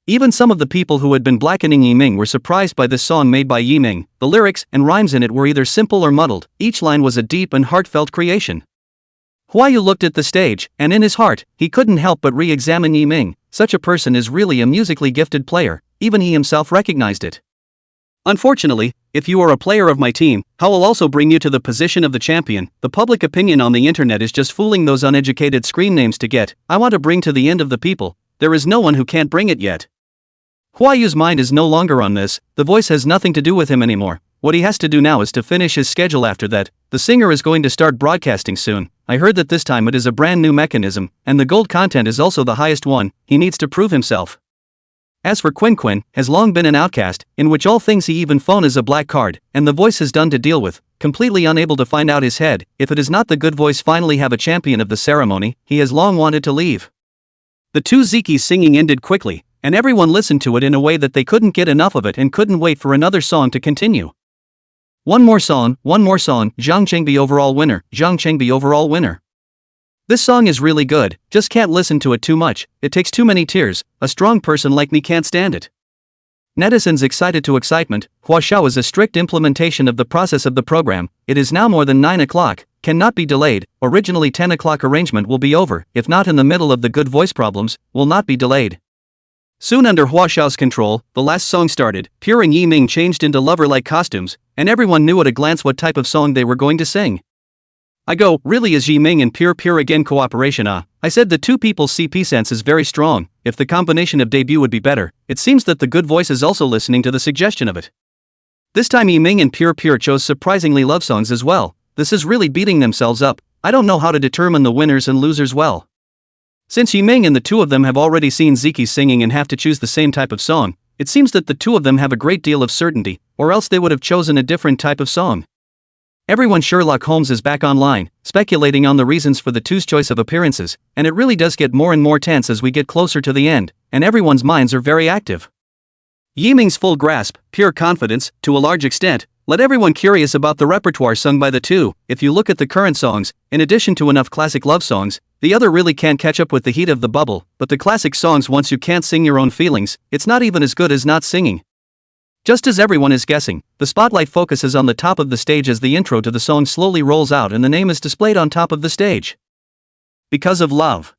Even some of the people who had been blackening Yiming were surprised by this song made by Yiming. The lyrics and rhymes in it were either simple or muddled. Each line was a deep and heartfelt creation. Huayu looked at the stage, and in his heart, he couldn't help but re-examine Yiming. Such a person is really a musically gifted player. Even he himself recognized it. Unfortunately, if you are a player of my team, how will also bring you to the position of the champion. The public opinion on the internet is just fooling those uneducated screen names to get. I want to bring to the end of the people. There is no one who can't bring it yet. Huayu's mind is no longer on this. The voice has nothing to do with him anymore. What he has to do now is to finish his schedule after that. The singer is going to start broadcasting soon. I heard that this time it is a brand new mechanism, and the gold content is also the highest one. He needs to prove himself. As for Quinn, has long been an outcast, in which all things he even phone is a black card, and the voice has done to deal with, completely unable to find out his head. If it is not the good voice finally have a champion of the ceremony, he has long wanted to leave. The two Zikis singing ended quickly, and everyone listened to it in a way that they couldn't get enough of it and couldn't wait for another song to continue. One more song, Zhang Qingbi overall winner, Zhang Qingbi overall winner. This song is really good, just can't listen to it too much, it takes too many tears, a strong person like me can't stand it. Netizens excited to excitement. Huaxiao is a strict implementation of the process of the program. It is now more than 9 o'clock, cannot be delayed. Originally 10 o'clock arrangement will be over, if not in the middle of the good voice problems, will not be delayed. Soon under Huaxiao's control, the last song started. Pure and Yiming changed into lover-like costumes, and everyone knew at a glance what type of song they were going to sing. I go, really is Yiming and Pure again cooperation? I said the two people's CP sense is very strong. If the combination of debut would be better, it seems that the good voice is also listening to the suggestion of it. This time Yiming and Pure chose surprisingly love songs as well. This is really beating themselves up. I don't know how to determine the winners and losers well. Since Yiming and the two of them have already seen Ziki singing and have to choose the same type of song, it seems that the two of them have a great deal of certainty, or else they would have chosen a different type of song. Everyone Sherlock Holmes is back online, speculating on the reasons for the two's choice of appearances, and it really does get more and more tense as we get closer to the end, and everyone's minds are very active. Yiming's full grasp, pure confidence, to a large extent, Let everyone curious about the repertoire sung by the two. If you look at the current songs, in addition to enough classic love songs, the other really can't catch up with the heat of the bubble, but the classic songs, once you can't sing your own feelings, it's not even as good as not singing. Just as everyone is guessing, the spotlight focuses on the top of the stage as the intro to the song slowly rolls out and the name is displayed on top of the stage. Because of Love.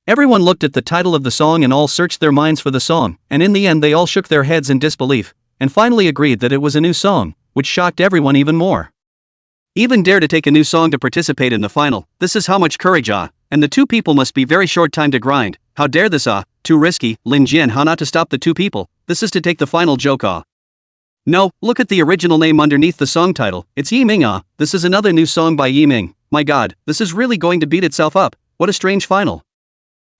Everyone looked at the title of the song and all searched their minds for the song, and in the end they all shook their heads in disbelief, and finally agreed that it was a new song, which shocked everyone even more. Even dare to take a new song to participate in the final, this is how much courage and the two people must be very short time to grind, how dare this too risky, Lin Jin how not to stop the two people, this is to take the final joke No, look at the original name underneath the song title, it's Yi Ming this is another new song by Yi Ming, my god, this is really going to beat itself up, what a strange final.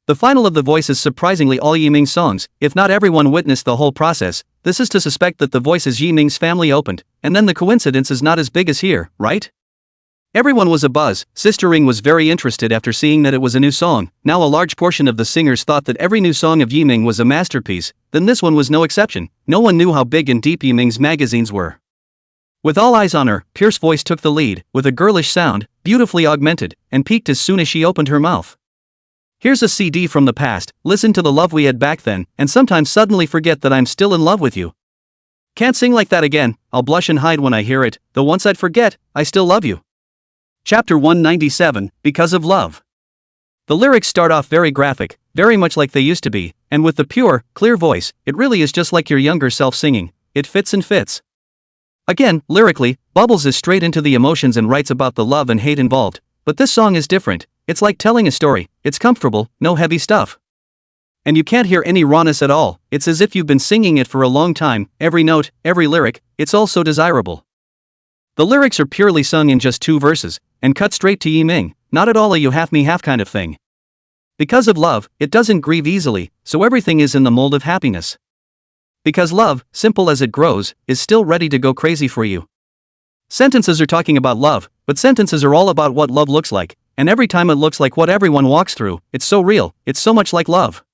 The final of The Voice is surprisingly all Yi Ming's songs. If not everyone witnessed the whole process, this is to suspect that The Voice is Yi Ming's family opened, and then the coincidence is not as big as here, right? Everyone was abuzz. Sister Ring was very interested after seeing that it was a new song. Now a large portion of the singers thought that every new song of Yi Ming was a masterpiece, then this one was no exception. No one knew how big and deep Yi Ming's magazines were. With all eyes on her, Pierce's voice took the lead, with a girlish sound, beautifully augmented, and peaked as soon as she opened her mouth. Here's a CD from the past, listen to the love we had back then, and sometimes suddenly forget that I'm still in love with you. Can't sing like that again, I'll blush and hide when I hear it, though once I'd forget, I still love you. Chapter 197, Because of Love. The lyrics start off very graphic, very much like they used to be, and with the pure, clear voice, it really is just like your younger self singing, it fits and fits. Again, lyrically, Bubbles is straight into the emotions and writes about the love and hate involved, but this song is different. It's like telling a story, it's comfortable, no heavy stuff. And you can't hear any rawness at all, it's as if you've been singing it for a long time, every note, every lyric, it's all so desirable. The lyrics are purely sung in just 2 verses, and cut straight to Yi Ming, not at all a you half me half kind of thing. Because of love, it doesn't grieve easily, so everything is in the mold of happiness. Because love, simple as it grows, is still ready to go crazy for you. Sentences are talking about love, but sentences are all about what love looks like. And every time it looks like what everyone walks through, it's so real, it's so much like love.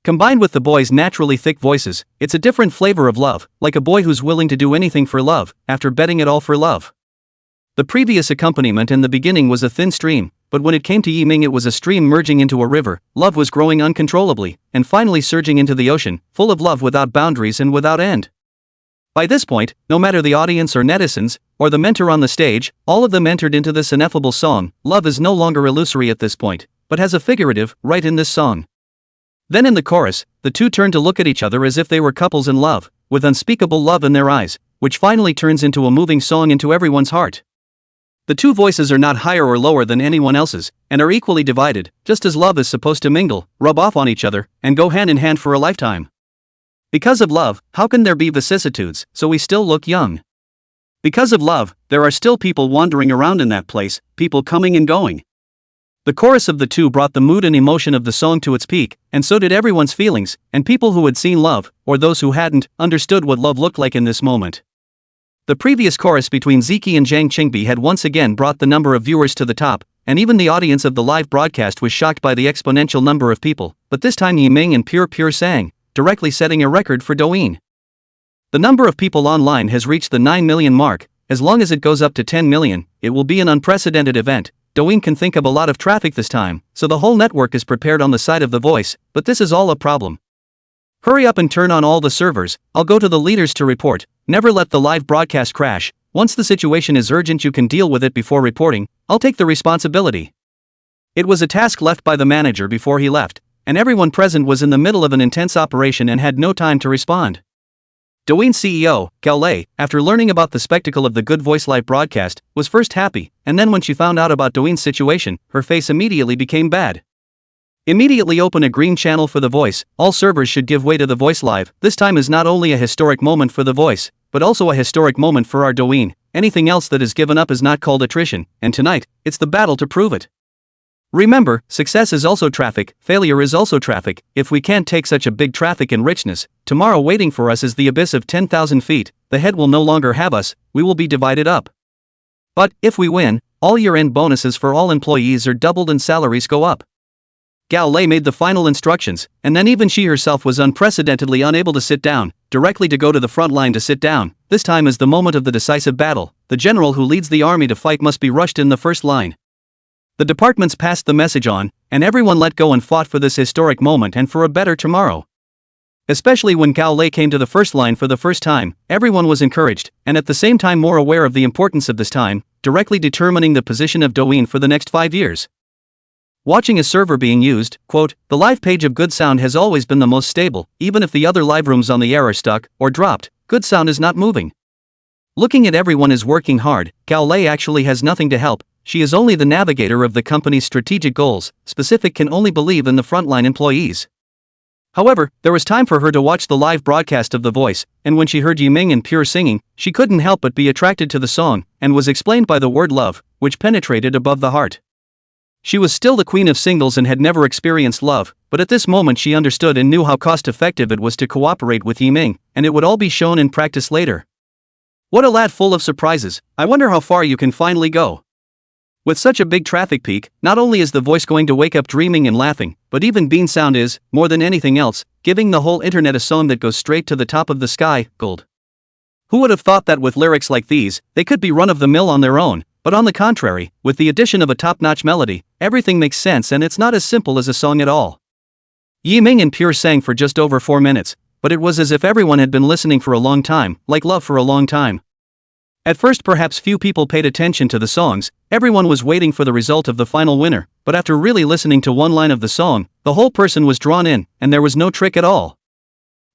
Combined with the boys' naturally thick voices, it's a different flavor of love, like a boy who's willing to do anything for love, after betting it all for love. The previous accompaniment in the beginning was a thin stream, but when it came to Yi Ming it was a stream merging into a river, love was growing uncontrollably, and finally surging into the ocean, full of love without boundaries and without end. By this point, no matter the audience or netizens, or the mentor on the stage, all of them entered into this ineffable song. Love is no longer illusory at this point, but has a figurative, right in this song. Then in the chorus, the two turn to look at each other as if they were couples in love, with unspeakable love in their eyes, which finally turns into a moving song into everyone's heart. The two voices are not higher or lower than anyone else's, and are equally divided, just as love is supposed to mingle, rub off on each other, and go hand in hand for a lifetime. Because of love, how can there be vicissitudes, so we still look young? Because of love, there are still people wandering around in that place, people coming and going. The chorus of the two brought the mood and emotion of the song to its peak, and so did everyone's feelings, and people who had seen love, or those who hadn't, understood what love looked like in this moment. The previous chorus between Ziki and Zhang Qingbi had once again brought the number of viewers to the top, and even the audience of the live broadcast was shocked by the exponential number of people, but this time Yi Ming and Pure sang, directly setting a record for Douyin. The number of people online has reached the 9 million mark. As long as it goes up to 10 million, it will be an unprecedented event. Douyin can think of a lot of traffic this time, so the whole network is prepared on the side of The Voice, but this is all a problem. Hurry up and turn on all the servers, I'll go to the leaders to report. Never let the live broadcast crash. Once the situation is urgent you can deal with it before reporting, I'll take the responsibility. It was a task left by the manager before he left, and everyone present was in the middle of an intense operation and had no time to respond. Douyin CEO, Gao Lei, after learning about the spectacle of the Good Voice live broadcast, was first happy, and then when she found out about Douyin's situation, her face immediately became bad. Immediately open a green channel for The Voice, all servers should give way to The Voice Live. This time is not only a historic moment for The Voice, but also a historic moment for our Douyin. Anything else that is given up is not called attrition, and tonight, it's the battle to prove it. Remember, success is also traffic, failure is also traffic. If we can't take such a big traffic and richness, tomorrow waiting for us is the abyss of 10,000 feet, the head will no longer have us, we will be divided up. But, if we win, all year-end bonuses for all employees are doubled and salaries go up. Gao Lei made the final instructions, and then even she herself was unprecedentedly unable to sit down, directly to go to the front line to sit down. This time is the moment of the decisive battle. The general who leads the army to fight must be rushed in the first line. The departments passed the message on, and everyone let go and fought for this historic moment and for a better tomorrow. Especially when Gao Lei came to the first line for the first time, everyone was encouraged, and at the same time more aware of the importance of this time, directly determining the position of Douyin for the next 5 years. Watching a server being used, quote, the live page of good sound has always been the most stable, even if the other live rooms on the air are stuck, or dropped, good sound is not moving. Looking at everyone is working hard, Gao Lei actually has nothing to help, she is only the navigator of the company's strategic goals, specific can only believe in the frontline employees. However, there was time for her to watch the live broadcast of The Voice, and when she heard Yiming and Pure singing, she couldn't help but be attracted to the song, and was explained by the word love, which penetrated above the heart. She was still the queen of singles and had never experienced love, but at this moment she understood and knew how cost-effective it was to cooperate with Yiming, and it would all be shown in practice later. What a lad full of surprises, I wonder how far you can finally go. With such a big traffic peak, not only is The Voice going to wake up dreaming and laughing, but even Bean Sound is, more than anything else, giving the whole internet a song that goes straight to the top of the sky, gold. Who would have thought that with lyrics like these, they could be run-of-the-mill on their own, but on the contrary, with the addition of a top-notch melody, everything makes sense and it's not as simple as a song at all. Yiming and Pure sang for just over 4 minutes, but it was as if everyone had been listening for a long time, like love for a long time. At first perhaps few people paid attention to the songs, everyone was waiting for the result of the final winner, but after really listening to one line of the song, the whole person was drawn in, and there was no trick at all.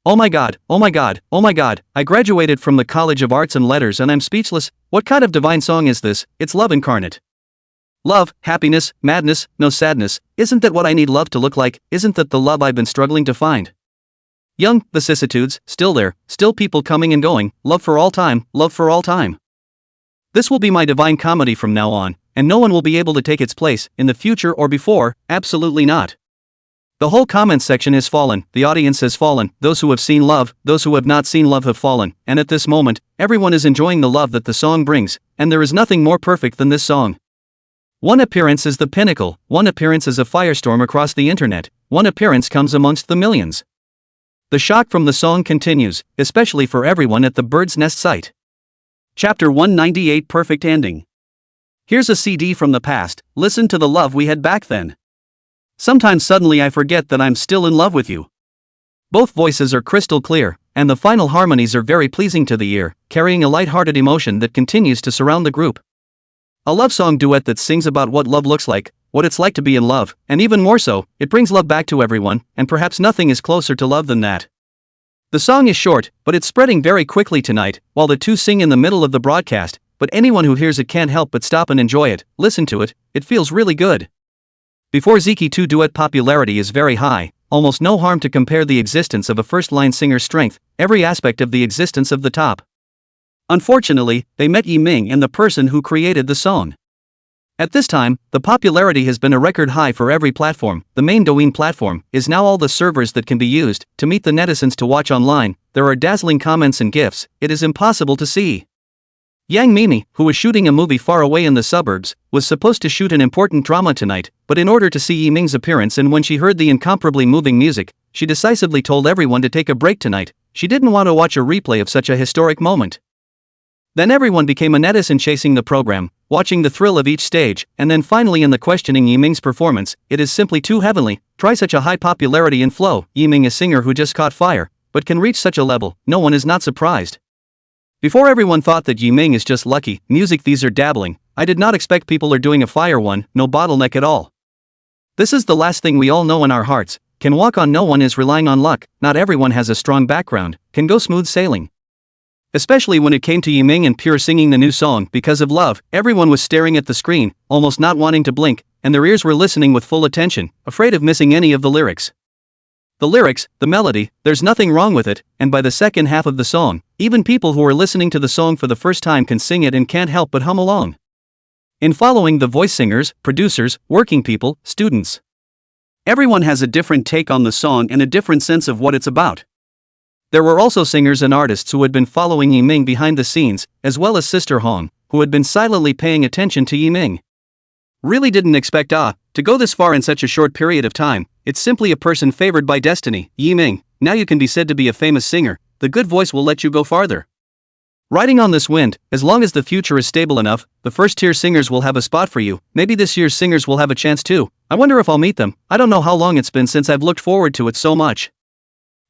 Oh my god, oh my god, oh my god, I graduated from the College of Arts and Letters and I'm speechless, what kind of divine song is this? It's love incarnate. Love, happiness, madness, no sadness, isn't that what I need love to look like, isn't that the love I've been struggling to find? Young, vicissitudes, still there, still people coming and going, love for all time, love for all time. This will be my divine comedy from now on, and no one will be able to take its place, in the future or before, absolutely not. The whole comments section has fallen, the audience has fallen, those who have seen love, those who have not seen love have fallen, and at this moment, everyone is enjoying the love that the song brings, and there is nothing more perfect than this song. One appearance is the pinnacle, one appearance is a firestorm across the internet, one appearance comes amongst the millions. The shock from the song continues, especially for everyone at the Bird's Nest site. Chapter 198 Perfect Ending. Here's a CD from the past, listen to the love we had back then. Sometimes suddenly I forget that I'm still in love with you. Both voices are crystal clear, and the final harmonies are very pleasing to the ear, carrying a light-hearted emotion that continues to surround the group. A love song duet that sings about what love looks like, what it's like to be in love, and even more so, it brings love back to everyone, and perhaps nothing is closer to love than that. The song is short, but it's spreading very quickly tonight, while the two sing in the middle of the broadcast, but anyone who hears it can't help but stop and enjoy it, listen to it, it feels really good. Before Ziki 2 duet popularity is very high, almost no harm to compare the existence of a first-line singer's strength, every aspect of the existence of the top. Unfortunately, they met Yiming and the person who created the song. At this time, the popularity has been a record high for every platform. The main Douyin platform is now all the servers that can be used to meet the netizens to watch online. There are dazzling comments and gifs, it is impossible to see. Yang Mimi, who was shooting a movie far away in the suburbs, was supposed to shoot an important drama tonight, but in order to see Yiming's appearance and when she heard the incomparably moving music, she decisively told everyone to take a break tonight. She didn't want to watch a replay of such a historic moment. Then everyone became a netizen chasing the program, watching the thrill of each stage, and then finally in the questioning Yiming's performance, it is simply too heavenly, try such a high popularity and flow, Yiming a singer who just caught fire, but can reach such a level, no one is not surprised. Before everyone thought that Yiming is just lucky, music these are dabbling, I did not expect people are doing a fire one, no bottleneck at all. This is the last thing we all know in our hearts, can walk on no one is relying on luck, not everyone has a strong background, can go smooth sailing. Especially when it came to Yiming and Pure singing the new song, Because of Love, everyone was staring at the screen, almost not wanting to blink, and their ears were listening with full attention, afraid of missing any of the lyrics. The lyrics, the melody, there's nothing wrong with it, and by the second half of the song, even people who are listening to the song for the first time can sing it and can't help but hum along. In following the voice singers, producers, working people, students. Everyone has a different take on the song and a different sense of what it's about. There were also singers and artists who had been following Yiming behind the scenes, as well as Sister Hong, who had been silently paying attention to Yiming. Really didn't expect to go this far in such a short period of time. It's simply a person favored by destiny. Yiming, now you can be said to be a famous singer. The good voice will let you go farther. Riding on this wind, as long as the future is stable enough, the first-tier singers will have a spot for you. Maybe this year's singers will have a chance too. I wonder if I'll meet them. I don't know how long it's been since I've looked forward to it so much.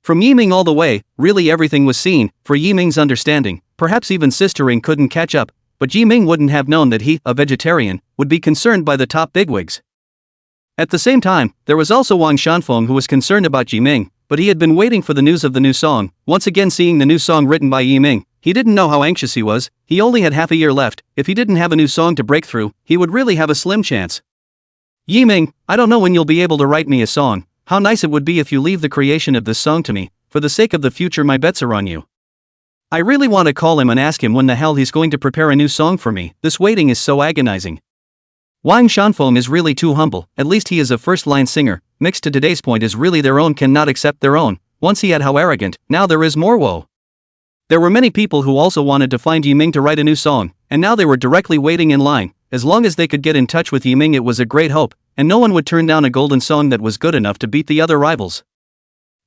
From Yiming all the way, really everything was seen. For Yiming's understanding, perhaps even sistering couldn't catch up, but Yiming wouldn't have known that he, a vegetarian, would be concerned by the top bigwigs. At the same time, there was also Wang Shanfeng, who was concerned about Yiming, but he had been waiting for the news of the new song. Once again, seeing the new song written by Yiming, he didn't know how anxious he was. He only had half a year left. If he didn't have a new song to break through, he would really have a slim chance. Yiming, I don't know when you'll be able to write me a song. How nice it would be if you leave the creation of this song to me. For the sake of the future, my bets are on you. I really want to call him and ask him when the hell he's going to prepare a new song for me. This waiting is so agonizing. Wang Shanfeng is really too humble. At least he is a first-line singer. Mixed to today's point is really their own cannot accept their own. Once he had how arrogant, now there is more woe. There were many people who also wanted to find Yiming to write a new song, and now they were directly waiting in line. As long as they could get in touch with Yiming, it was a great hope, and no one would turn down a golden song that was good enough to beat the other rivals.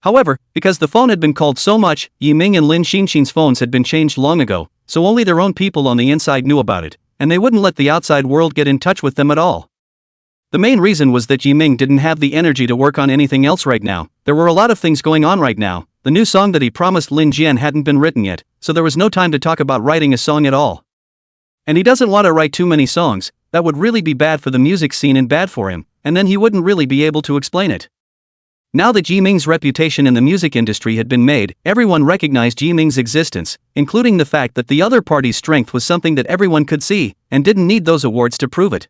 However, because the phone had been called so much, Yiming and Lin Xinxin's phones had been changed long ago, so only their own people on the inside knew about it, and they wouldn't let the outside world get in touch with them at all. The main reason was that Yiming didn't have the energy to work on anything else right now. There were a lot of things going on right now. The new song that he promised Lin Jian hadn't been written yet, so there was no time to talk about writing a song at all. And he doesn't want to write too many songs. That would really be bad for the music scene and bad for him, and then he wouldn't really be able to explain it. Now that Yiming's reputation in the music industry had been made, everyone recognized Yiming's existence, including the fact that the other party's strength was something that everyone could see, and didn't need those awards to prove it.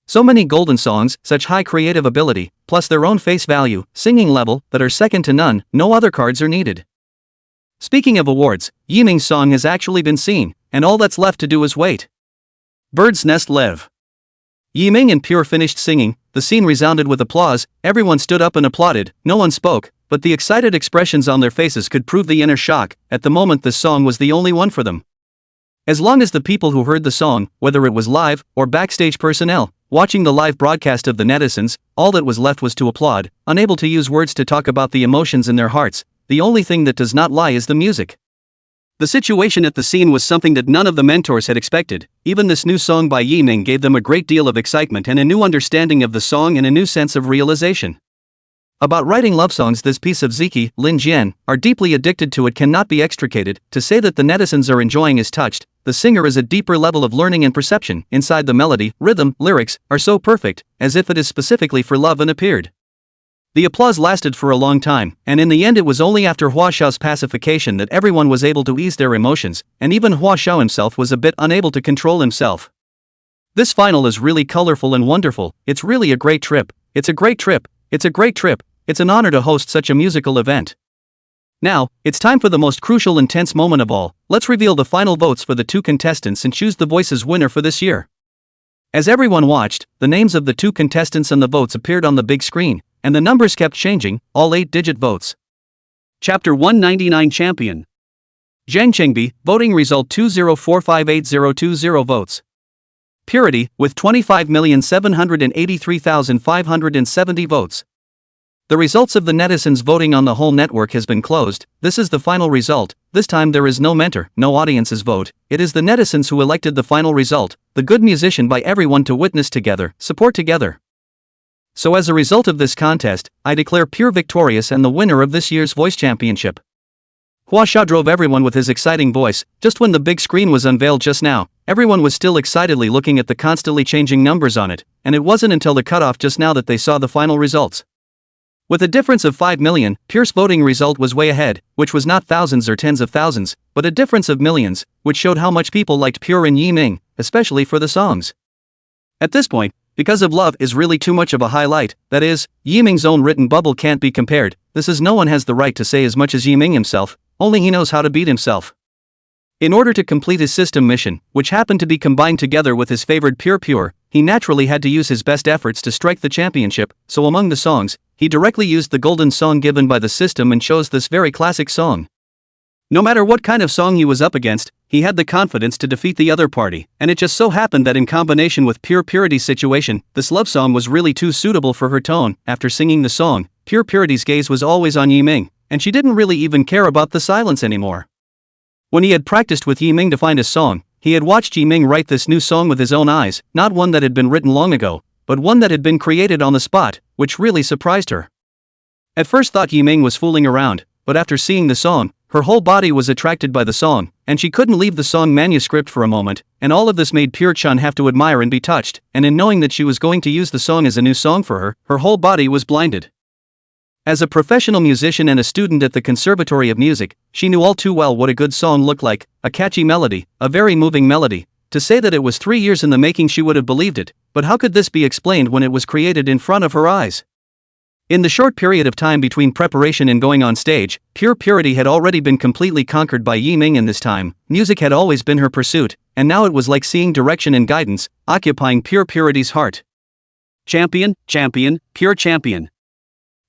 So many golden songs, such high creative ability, plus their own face value, singing level, that are second to none, no other cards are needed. Speaking of awards, Yiming's song has actually been seen, and all that's left to do is wait. Bird's Nest Live. Yiming and Pure finished singing, the scene resounded with applause, everyone stood up and applauded, no one spoke, but the excited expressions on their faces could prove the inner shock. At the moment, this song was the only one for them. As long as the people who heard the song, whether it was live or backstage personnel, watching the live broadcast of the netizens, all that was left was to applaud, unable to use words to talk about the emotions in their hearts. The only thing that does not lie is the music. The situation at the scene was something that none of the mentors had expected. Even this new song by Yiming gave them a great deal of excitement and a new understanding of the song and a new sense of realization. About writing love songs, this piece of Ziki, Lin Jian, are deeply addicted to it, cannot be extricated. To say that the netizens are enjoying is touched. The singer is a deeper level of learning and perception. Inside the melody, rhythm, lyrics, are so perfect, as if it is specifically for love and appeared. The applause lasted for a long time, and in the end it was only after Hua Xiao's pacification that everyone was able to ease their emotions, and even Hua Xiao himself was a bit unable to control himself. This final is really colorful and wonderful. It's really a great trip. It's a great trip. It's a great trip. It's an honor to host such a musical event. Now, it's time for the most crucial and tense moment of all. Let's reveal the final votes for the two contestants and choose the Voice's winner for this year. As everyone watched, the names of the two contestants and the votes appeared on the big screen, and the numbers kept changing, all 8-digit votes. Chapter 199 Champion. Zhang Chengbi, voting result 2045820 votes. Purity, with 25,783,570 votes. The results of the netizens voting on the whole network has been closed. This is the final result. This time there is no mentor, no audience's vote. It is the netizens who elected the final result, the good musician by everyone to witness together, support together. So as a result of this contest, I declare Pure victorious and the winner of this year's Voice Championship. Hua Xiao drove everyone with his exciting voice. Just when the big screen was unveiled just now, everyone was still excitedly looking at the constantly changing numbers on it, and it wasn't until the cutoff just now that they saw the final results. With a difference of 5 million, Pure's voting result was way ahead, which was not thousands or tens of thousands, but a difference of millions, which showed how much people liked Pure and Yiming, especially for the songs. At this point, because of love is really too much of a highlight, that is, Yiming's own written bubble can't be compared. This is no one has the right to say as much as Yiming himself, only he knows how to beat himself. In order to complete his system mission, which happened to be combined together with his favored Pure, he naturally had to use his best efforts to strike the championship, so among the songs, he directly used the golden song given by the system and chose this very classic song. No matter what kind of song he was up against, he had the confidence to defeat the other party, and it just so happened that in combination with Pure Purity's situation, this love song was really too suitable for her tone. After singing the song, Pure Purity's gaze was always on Yiming, and she didn't really even care about the silence anymore. When he had practiced with Yiming to find a song, he had watched Yiming write this new song with his own eyes, not one that had been written long ago, but one that had been created on the spot, which really surprised her. At first thought Yiming was fooling around, but after seeing the song, her whole body was attracted by the song, and she couldn't leave the song manuscript for a moment, and all of this made Pure Chun have to admire and be touched, and in knowing that she was going to use the song as a new song for her, her whole body was blinded. As a professional musician and a student at the Conservatory of Music, she knew all too well what a good song looked like, a catchy melody, a very moving melody. To say that it was 3 years in the making she would have believed it, but how could this be explained when it was created in front of her eyes? In the short period of time between preparation and going on stage, Pure Purity had already been completely conquered by Yiming, and this time, music had always been her pursuit, and now it was like seeing direction and guidance, occupying Pure Purity's heart. Champion, champion, pure champion.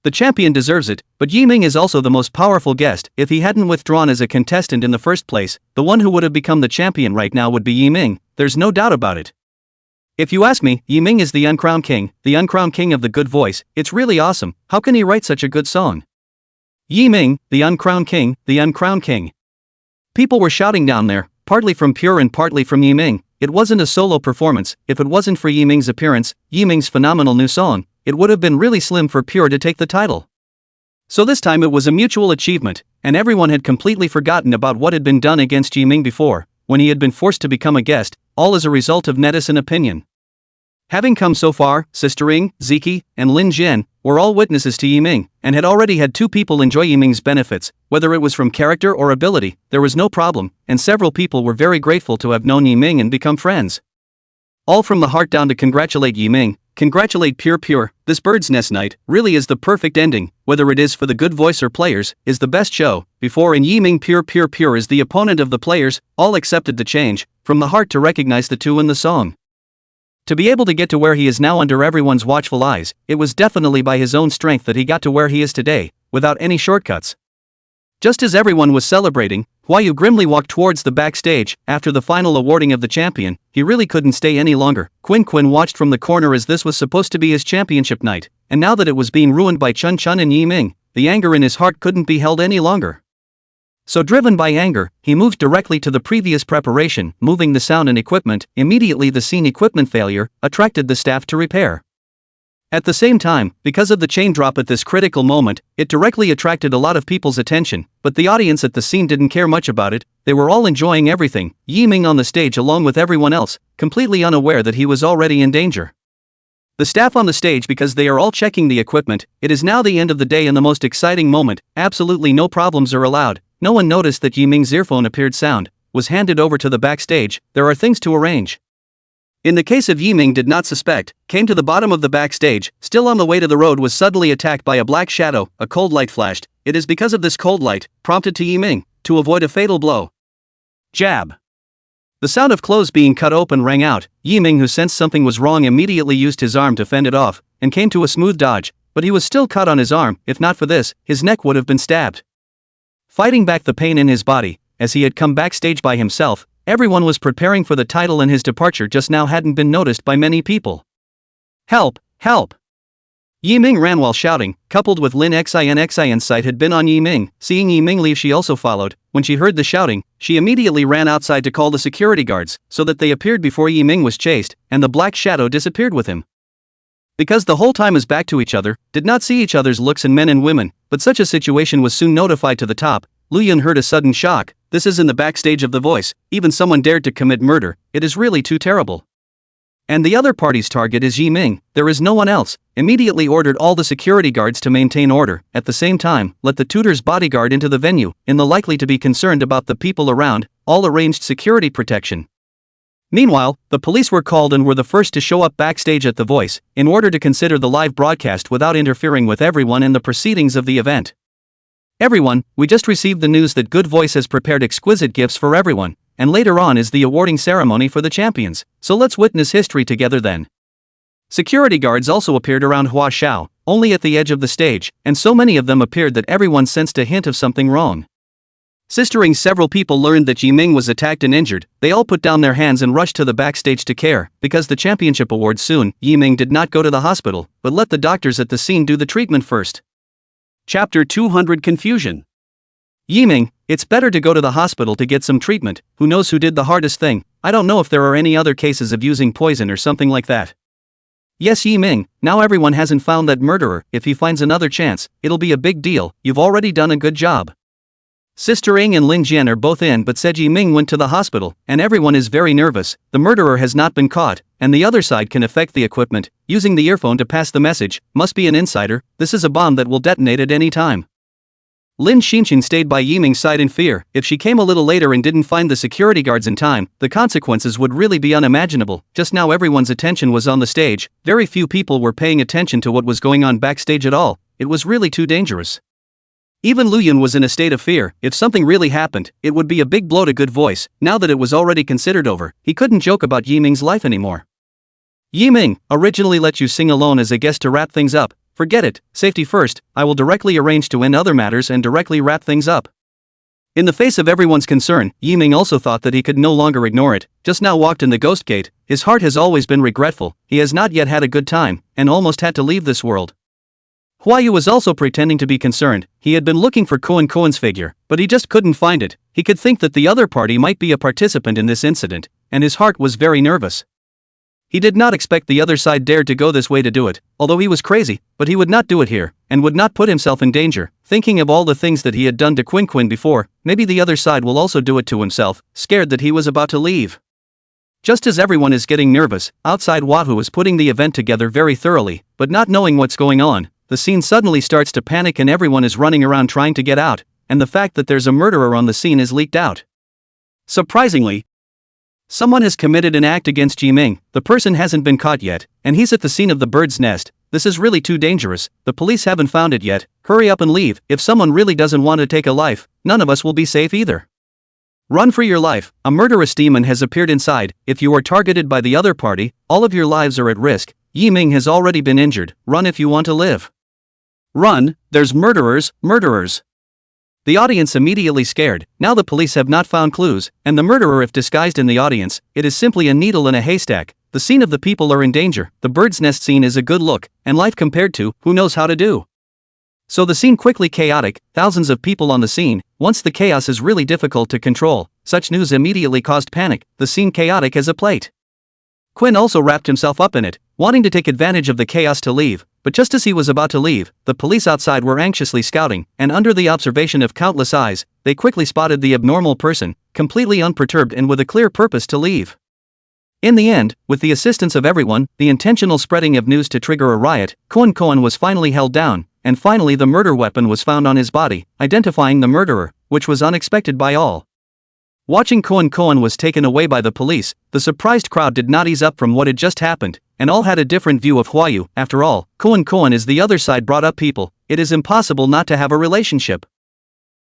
The champion deserves it, but Yiming is also the most powerful guest. If he hadn't withdrawn as a contestant in the first place, the one who would have become the champion right now would be Yiming, there's no doubt about it. If you ask me, Yiming is the uncrowned king of the good voice. It's really awesome. How can he write such a good song? Yiming, the uncrowned king, the uncrowned king. People were shouting down there, partly from Pure and partly from Yiming. It wasn't a solo performance. If it wasn't for Yiming's appearance, Yiming's phenomenal new song, it would have been really slim for Pure to take the title. So this time it was a mutual achievement, and everyone had completely forgotten about what had been done against Yiming before, when he had been forced to become a guest, all as a result of netizen opinion. Having come so far, Sister Ing, Ziki, and Lin Jian were all witnesses to Yiming, and had already had 2 people enjoy Yiming's benefits. Whether it was from character or ability, there was no problem, and several people were very grateful to have known Yiming and become friends. All from the heart down to congratulate Yiming, congratulate Pure. This Bird's Nest night really is the perfect ending, whether it is for the good voice or players, is the best show. Before and Yiming Pure is the opponent of the players, all accepted the change, from the heart to recognize the two in the song. To be able to get to where he is now under everyone's watchful eyes, it was definitely by his own strength that he got to where he is today, without any shortcuts. Just as everyone was celebrating, Hua Yu grimly walked towards the backstage. After the final awarding of the champion, he really couldn't stay any longer. Quinn watched from the corner as this was supposed to be his championship night, and now that it was being ruined by Chun and Yiming, the anger in his heart couldn't be held any longer. So driven by anger, he moved directly to the previous preparation, moving the sound and equipment. Immediately the scene equipment failure attracted the staff to repair. At the same time, because of the chain drop at this critical moment, it directly attracted a lot of people's attention, but the audience at the scene didn't care much about it. They were all enjoying everything, Yiming on the stage along with everyone else, completely unaware that he was already in danger. The staff on the stage, because they are all checking the equipment. It is now the end of the day and the most exciting moment. Absolutely no problems are allowed. No one noticed that Yiming's earphone appeared sound, was handed over to the backstage. There are things to arrange. In the case of Yiming did not suspect, came to the bottom of the backstage, still on the way to the road, was suddenly attacked by a black shadow. A cold light flashed. It is because of this cold light, prompted to Yiming, to avoid a fatal blow. Jab. The sound of clothes being cut open rang out. Yiming, who sensed something was wrong, immediately used his arm to fend it off, and came to a smooth dodge, but he was still cut on his arm. If not for this, his neck would have been stabbed. Fighting back the pain in his body, as he had come backstage by himself, everyone was preparing for the title, and his departure just now hadn't been noticed by many people. Help! Help! Yiming ran while shouting, coupled with Lin Xin's sight had been on Yiming. Seeing Yiming leave, she also followed. When she heard the shouting, she immediately ran outside to call the security guards, so that they appeared before Yiming was chased, and the black shadow disappeared with him. Because the whole time is back to each other, did not see each other's looks in men and women, but such a situation was soon notified to the top. Lu Yun heard a sudden shock. This is in the backstage of The Voice. Even someone dared to commit murder. It is really too terrible. And the other party's target is Yiming. There is no one else. Immediately ordered all the security guards to maintain order. At the same time, let the tutor's bodyguard into the venue. In the likely to be concerned about the people around, all arranged security protection. Meanwhile, the police were called and were the first to show up backstage at The Voice, in order to consider the live broadcast without interfering with everyone in the proceedings of the event. Everyone, we just received the news that Good Voice has prepared exquisite gifts for everyone, and later on is the awarding ceremony for the champions, so let's witness history together then. Security guards also appeared around Hua Xiao, only at the edge of the stage, and so many of them appeared that everyone sensed a hint of something wrong. Sistering several people learned that Yiming was attacked and injured, they all put down their hands and rushed to the backstage to care, because the championship awards soon. Yiming did not go to the hospital, but let the doctors at the scene do the treatment first. Chapter 200 Confusion. Yiming, it's better to go to the hospital to get some treatment. Who knows who did the hardest thing? I don't know if there are any other cases of using poison or something like that. Yes, Yiming, now everyone hasn't found that murderer. If he finds another chance, it'll be a big deal. You've already done a good job. Sister Ing and Lin Jian are both in, but said Yiming went to the hospital, and everyone is very nervous. The murderer has not been caught, and the other side can affect the equipment, using the earphone to pass the message. Must be an insider. This is a bomb that will detonate at any time. Lin Xinqin stayed by Yiming's side in fear. If she came a little later and didn't find the security guards in time, the consequences would really be unimaginable. Just now everyone's attention was on the stage. Very few people were paying attention to what was going on backstage at all. It was really too dangerous. Even Lu Yun was in a state of fear. If something really happened, it would be a big blow to Good Voice. Now that it was already considered over, he couldn't joke about Yiming's life anymore. Yiming, originally let you sing alone as a guest to wrap things up. Forget it, safety first. I will directly arrange to end other matters and directly wrap things up. In the face of everyone's concern, Yiming also thought that he could no longer ignore it. Just now walked in the ghost gate. His heart has always been regretful. He has not yet had a good time, and almost had to leave this world. Huayu was also pretending to be concerned. He had been looking for Koen's figure, but he just couldn't find it. He could think that the other party might be a participant in this incident, and his heart was very nervous. He did not expect the other side dared to go this way to do it, although he was crazy, but he would not do it here, and would not put himself in danger. Thinking of all the things that he had done to Quinn before, maybe the other side will also do it to himself, scared that he was about to leave. Just as everyone is getting nervous, outside Wahoo is putting the event together very thoroughly, but not knowing what's going on. The scene suddenly starts to panic and everyone is running around trying to get out, and the fact that there's a murderer on the scene is leaked out. Surprisingly, someone has committed an act against Yiming. The person hasn't been caught yet, and he's at the scene of the bird's nest. This is really too dangerous. The police haven't found it yet. Hurry up and leave. If someone really doesn't want to take a life, none of us will be safe either. Run for your life. A murderous demon has appeared inside. If you are targeted by the other party, all of your lives are at risk. Yiming has already been injured. Run if you want to live. Run, there's murderers. The audience immediately scared. Now the police have not found clues, and the murderer if disguised in the audience, it is simply a needle in a haystack. The scene of the people are in danger. The bird's nest scene is a good look, and life compared to, who knows how to do. So the scene quickly chaotic, thousands of people on the scene. Once the chaos is really difficult to control, such news immediately caused panic. The scene chaotic as a plate. Quinn also wrapped himself up in it, wanting to take advantage of the chaos to leave, but just as he was about to leave, the police outside were anxiously scouting, and under the observation of countless eyes, they quickly spotted the abnormal person, completely unperturbed and with a clear purpose to leave. In the end, with the assistance of everyone, the intentional spreading of news to trigger a riot, Koen was finally held down, and finally the murder weapon was found on his body, identifying the murderer, which was unexpected by all. Watching Koen was taken away by the police, the surprised crowd did not ease up from what had just happened, and all had a different view of Huayu. After all, Koen is the other side brought up people. It is impossible not to have a relationship.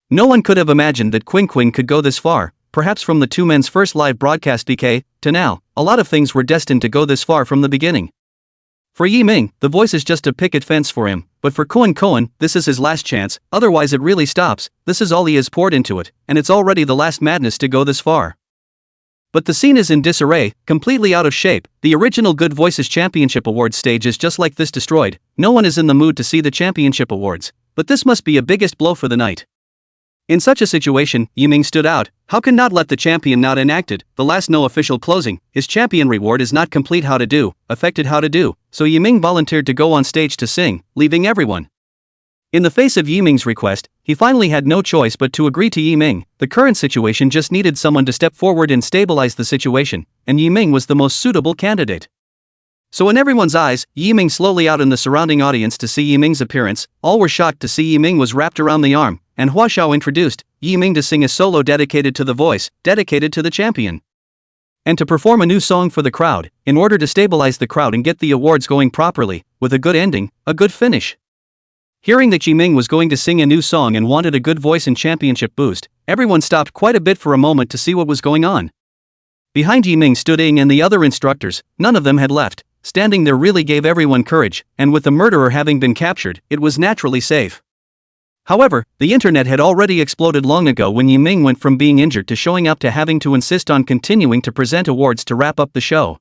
No one could have imagined that Quinn could go this far. Perhaps from the two men's first live broadcast BK to now, a lot of things were destined to go this far from the beginning. For Yiming, the voice is just a picket fence for him, but for Koen, this is his last chance, otherwise it really stops. This is all he has poured into it, and it's already the last madness to go this far. But the scene is in disarray, completely out of shape. The original Good Voices Championship Awards stage is just like this destroyed. No one is in the mood to see the championship awards, but this must be a biggest blow for the night. In such a situation, Yiming stood out. How can not let the champion not enacted? The last no official closing. His champion reward is not complete how to do, affected how to do. So Yiming volunteered to go on stage to sing, leaving everyone. In the face of Yiming's request, he finally had no choice but to agree to Yiming. The current situation just needed someone to step forward and stabilize the situation, and Yiming was the most suitable candidate. So in everyone's eyes, Yiming slowly out in the surrounding audience to see Yiming's appearance. All were shocked to see Yiming was wrapped around the arm, and Hua Xiao introduced Yiming to sing a solo dedicated to the voice, dedicated to the champion, and to perform a new song for the crowd, in order to stabilize the crowd and get the awards going properly, with a good ending, a good finish. Hearing that Yiming was going to sing a new song and wanted a good voice and championship boost, everyone stopped quite a bit for a moment to see what was going on. Behind Yiming stood Ing and the other instructors. None of them had left. Standing there really gave everyone courage, and with the murderer having been captured, it was naturally safe. However, the internet had already exploded long ago when Yiming went from being injured to showing up to having to insist on continuing to present awards to wrap up the show.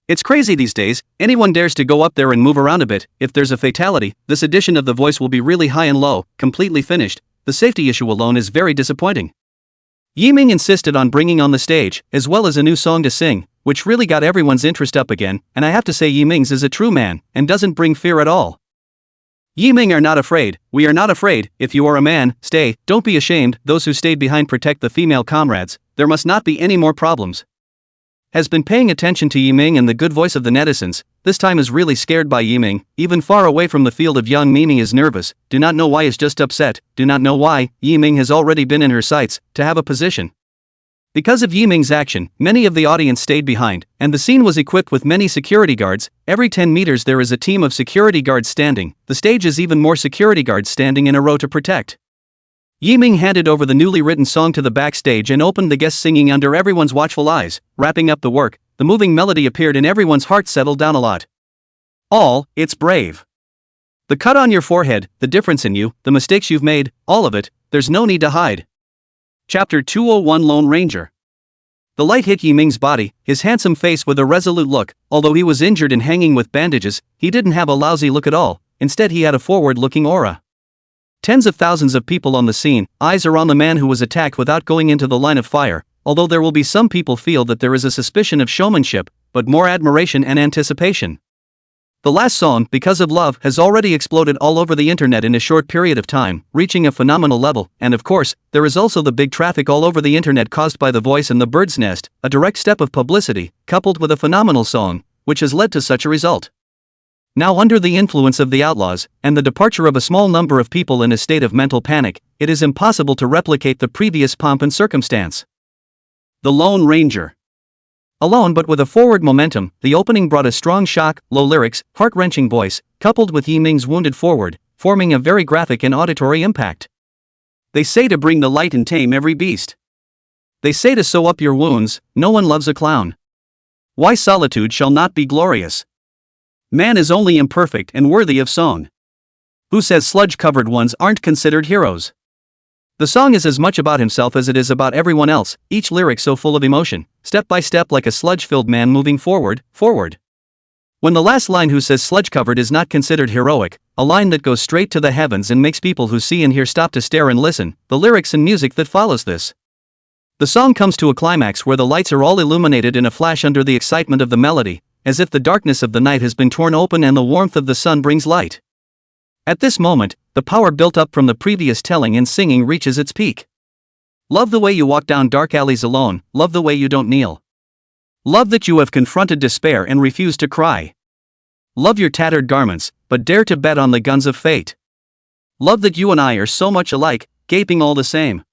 It's crazy these days, anyone dares to go up there and move around a bit. If there's a fatality, this edition of The Voice will be really high and low, completely finished. The safety issue alone is very disappointing. Yiming insisted on bringing on the stage, as well as a new song to sing, which really got everyone's interest up again, and I have to say Yiming's is a true man, and doesn't bring fear at all. Yiming are not afraid, we are not afraid, if you are a man, stay, don't be ashamed, those who stayed behind protect the female comrades, there must not be any more problems. Has been paying attention to Yiming and the good voice of the netizens, this time is really scared by Yiming, even far away from the field of young Mimi is nervous, do not know why is just upset, do not know why, Yiming has already been in her sights, to have a position. Because of Yiming's action, many of the audience stayed behind, and the scene was equipped with many security guards, every 10 meters there is a team of security guards standing, the stage is even more security guards standing in a row to protect. Yiming handed over the newly written song to the backstage and opened the guests singing under everyone's watchful eyes, wrapping up the work, the moving melody appeared and everyone's heart settled down a lot. It's brave. The cut on your forehead, the difference in you, the mistakes you've made, all of it, there's no need to hide. Chapter 201 Lone Ranger. The light hit Yiming's body, his handsome face with a resolute look, although he was injured and hanging with bandages, he didn't have a lousy look at all, instead he had a forward-looking aura. Tens of thousands of people on the scene, eyes are on the man who was attacked without going into the line of fire, although there will be some people feel that there is a suspicion of showmanship, but more admiration and anticipation. The last song, Because of Love, has already exploded all over the internet in a short period of time, reaching a phenomenal level, and of course, there is also the big traffic all over the internet caused by The Voice and The Bird's Nest, a direct step of publicity, coupled with a phenomenal song, which has led to such a result. Now under the influence of the outlaws, and the departure of a small number of people in a state of mental panic, it is impossible to replicate the previous pomp and circumstance. The Lone Ranger. Alone but with a forward momentum, the opening brought a strong shock, low lyrics, heart-wrenching voice, coupled with Yiming's wounded forward, forming a very graphic and auditory impact. They say to bring the light and tame every beast. They say to sew up your wounds, no one loves a clown. Why solitude shall not be glorious? Man is only imperfect and worthy of song. Who says sludge-covered ones aren't considered heroes? The song is as much about himself as it is about everyone else, each lyric so full of emotion, step by step like a sludge-filled man moving forward. When the last line who says sludge-covered is not considered heroic, a line that goes straight to the heavens and makes people who see and hear stop to stare and listen, the lyrics and music that follows this. The song comes to a climax where the lights are all illuminated in a flash under the excitement of the melody, as if the darkness of the night has been torn open and the warmth of the sun brings light. At this moment, the power built up from the previous telling and singing reaches its peak. Love the way you walk down dark alleys alone, love the way you don't kneel. Love that you have confronted despair and refused to cry. Love your tattered garments, but dare to bet on the guns of fate. Love that you and I are so much alike, gaping all the same.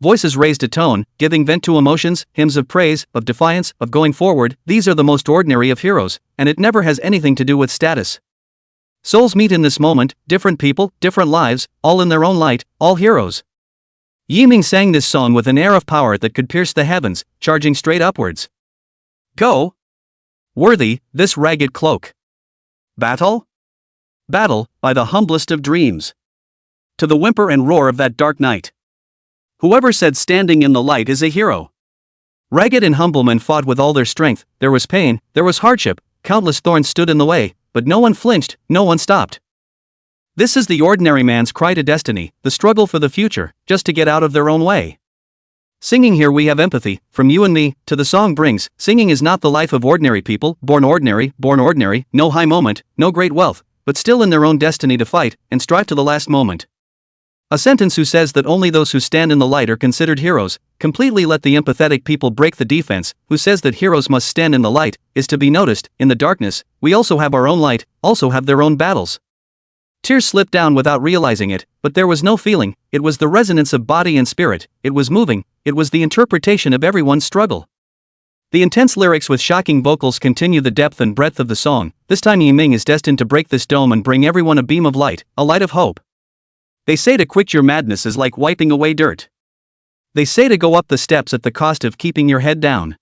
Voices raised a tone, giving vent to emotions, hymns of praise, of defiance, of going forward, these are the most ordinary of heroes, and it never has anything to do with status. Souls meet in this moment, different people, different lives, all in their own light, all heroes. Yiming sang this song with an air of power that could pierce the heavens, charging straight upwards. Go! Worthy, this ragged cloak. Battle? Battle, by the humblest of dreams. To the whimper and roar of that dark night. Whoever said standing in the light is a hero. Ragged and humble men fought with all their strength, there was pain, there was hardship, countless thorns stood in the way, but no one flinched, no one stopped. This is the ordinary man's cry to destiny, the struggle for the future, just to get out of their own way. Singing here we have empathy, from you and me, to the song brings, singing is not the life of ordinary people, born ordinary, no high moment, no great wealth, but still in their own destiny to fight, and strive to the last moment. A sentence who says that only those who stand in the light are considered heroes, completely let the empathetic people break the defense, who says that heroes must stand in the light, is to be noticed, in the darkness, we also have our own light, also have their own battles. Tears slipped down without realizing it, but there was no feeling, it was the resonance of body and spirit, it was moving, it was the interpretation of everyone's struggle. The intense lyrics with shocking vocals continue the depth and breadth of the song, this time Yiming is destined to break this dome and bring everyone a beam of light, a light of hope. They say to quit your madness is like wiping away dirt. They say to go up the steps at the cost of keeping your head down.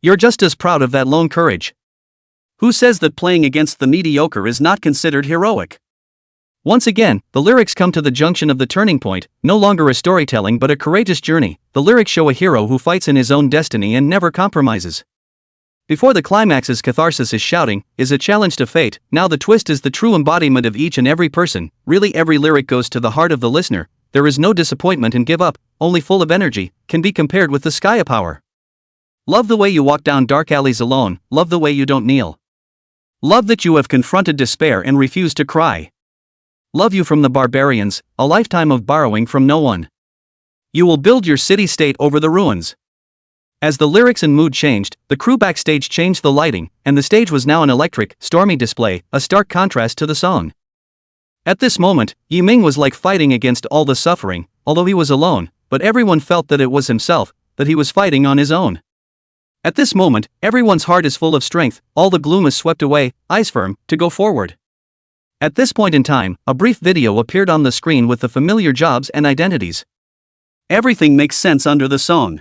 You're just as proud of that lone courage. Who says that playing against the mediocre is not considered heroic? Once again, the lyrics come to the junction of the turning point, no longer a storytelling but a courageous journey. The lyrics show a hero who fights in his own destiny and never compromises. Before the climax's catharsis is shouting, is a challenge to fate. Now the twist is the true embodiment of each and every person. Really every lyric goes to the heart of the listener. There is no disappointment and give up, only full of energy, can be compared with the sky of power. Love the way you walk down dark alleys alone, love the way you don't kneel. Love that you have confronted despair and refused to cry. Love you from the barbarians, a lifetime of borrowing from no one. You will build your city-state over the ruins. As the lyrics and mood changed, the crew backstage changed the lighting, and the stage was now an electric, stormy display, a stark contrast to the song. At this moment, Yiming was like fighting against all the suffering, although he was alone, but everyone felt that it was himself, that he was fighting on his own. At this moment, everyone's heart is full of strength, all the gloom is swept away, eyes firm, to go forward. At this point in time, a brief video appeared on the screen with the familiar jobs and identities. Everything makes sense under the song.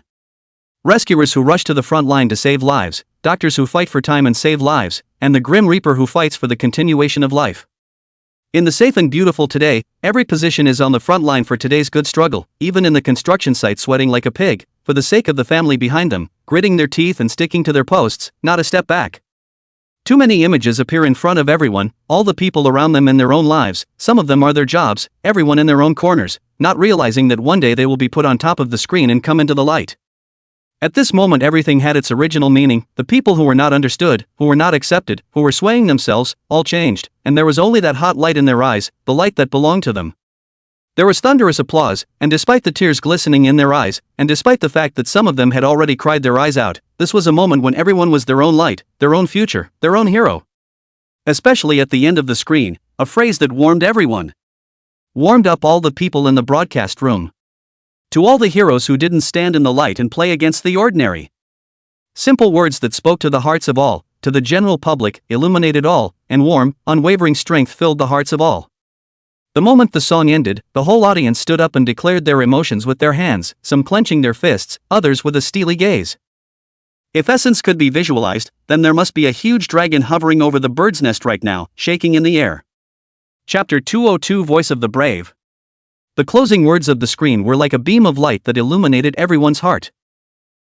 Rescuers who rush to the front line to save lives, doctors who fight for time and save lives, and the Grim Reaper who fights for the continuation of life. In the safe and beautiful today, every position is on the front line for today's good struggle, even in the construction site sweating like a pig, for the sake of the family behind them, gritting their teeth and sticking to their posts, not a step back. Too many images appear in front of everyone, all the people around them in their own lives, some of them are their jobs, everyone in their own corners, not realizing that one day they will be put on top of the screen and come into the light. At this moment everything had its original meaning, the people who were not understood, who were not accepted, who were swaying themselves, all changed, and there was only that hot light in their eyes, the light that belonged to them. There was thunderous applause, and despite the tears glistening in their eyes, and despite the fact that some of them had already cried their eyes out, this was a moment when everyone was their own light, their own future, their own hero. Especially at the end of the screen, a phrase that warmed everyone. Warmed up all the people in the broadcast room. To all the heroes who didn't stand in the light and play against the ordinary. Simple words that spoke to the hearts of all, to the general public, illuminated all, and warm, unwavering strength filled the hearts of all. The moment the song ended, the whole audience stood up and declared their emotions with their hands, some clenching their fists, others with a steely gaze. If essence could be visualized, then there must be a huge dragon hovering over the bird's nest right now, shaking in the air. Chapter 202 Voice of the Brave. The closing words of the screen were like a beam of light that illuminated everyone's heart.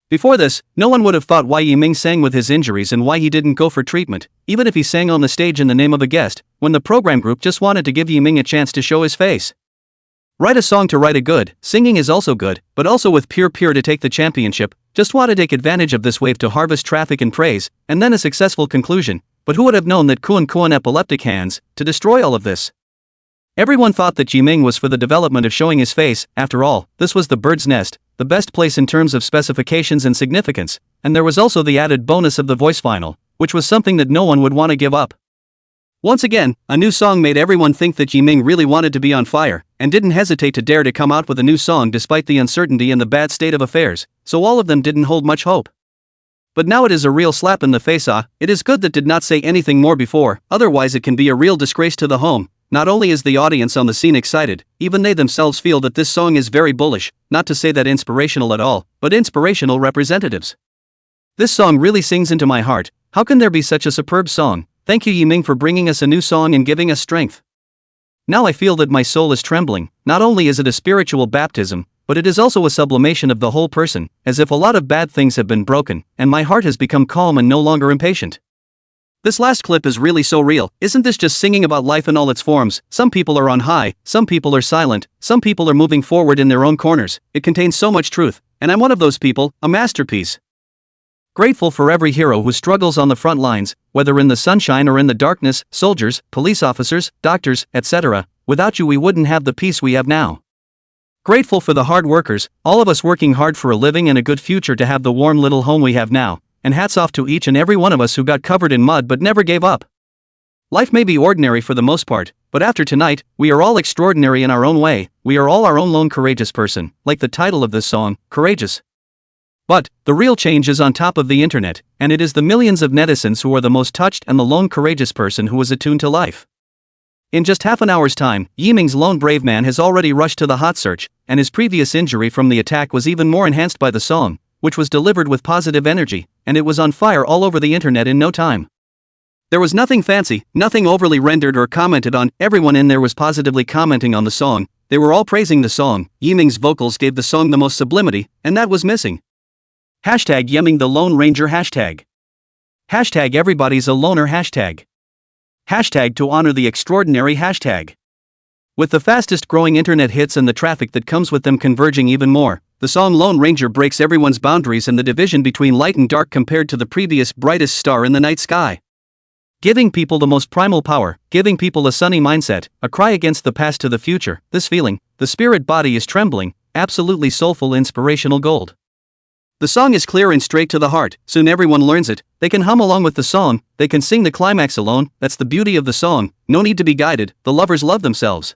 Before this, no one would have thought why Yiming sang with his injuries and why he didn't go for treatment, even if he sang on the stage in the name of a guest, when the program group just wanted to give Yiming a chance to show his face. Write a song to write a good, singing is also good, but also with pure to take the championship, just want to take advantage of this wave to harvest traffic and praise, and then a successful conclusion, but who would have known that Kuan epileptic hands, to destroy all of this? Everyone thought that Yiming was for the development of showing his face, after all, this was the bird's nest, the best place in terms of specifications and significance, and there was also the added bonus of the voice final, which was something that no one would want to give up. Once again, a new song made everyone think that Yiming really wanted to be on fire, and didn't hesitate to dare to come out with a new song despite the uncertainty and the bad state of affairs, so all of them didn't hold much hope. But now it is a real slap in the face. It is good that did not say anything more before, otherwise it can be a real disgrace to the home. Not only is the audience on the scene excited, even they themselves feel that this song is very bullish, not to say that inspirational at all, but inspirational representatives. This song really sings into my heart. How can there be such a superb song? Thank you Yiming for bringing us a new song and giving us strength. Now I feel that my soul is trembling. Not only is it a spiritual baptism, but it is also a sublimation of the whole person, as if a lot of bad things have been broken, and my heart has become calm and no longer impatient. This last clip is really so real. Isn't this just singing about life in all its forms? Some people are on high, some people are silent, some people are moving forward in their own corners. It contains so much truth, and I'm one of those people, a masterpiece. Grateful for every hero who struggles on the front lines, whether in the sunshine or in the darkness, soldiers, police officers, doctors, etc. Without you we wouldn't have the peace we have now. Grateful for the hard workers, all of us working hard for a living and a good future to have the warm little home we have now. And hats off to each and every one of us who got covered in mud but never gave up. Life may be ordinary for the most part, but after tonight, we are all extraordinary in our own way. We are all our own lone courageous person, like the title of this song, Courageous. But the real change is on top of the internet, and it is the millions of netizens who are the most touched and the lone courageous person who is attuned to life. In just half an hour's time, Yiming's lone brave man has already rushed to the hot search, and his previous injury from the attack was even more enhanced by the song, which was delivered with positive energy, and it was on fire all over the internet in no time. There was nothing fancy, nothing overly rendered or commented on. Everyone in there was positively commenting on the song. They were all praising the song. Yiming's vocals gave the song the most sublimity, and that was missing. Hashtag Yiming the Lone Ranger hashtag. Hashtag everybody's a loner hashtag. Hashtag to honor the extraordinary hashtag. With the fastest growing internet hits and the traffic that comes with them converging even more, the song Lone Ranger breaks everyone's boundaries and the division between light and dark compared to the previous brightest star in the night sky. Giving people the most primal power, giving people a sunny mindset, a cry against the past to the future, this feeling, the spirit body is trembling, absolutely soulful inspirational gold. The song is clear and straight to the heart, soon everyone learns it, they can hum along with the song, they can sing the climax alone, that's the beauty of the song, no need to be guided, the lovers love themselves.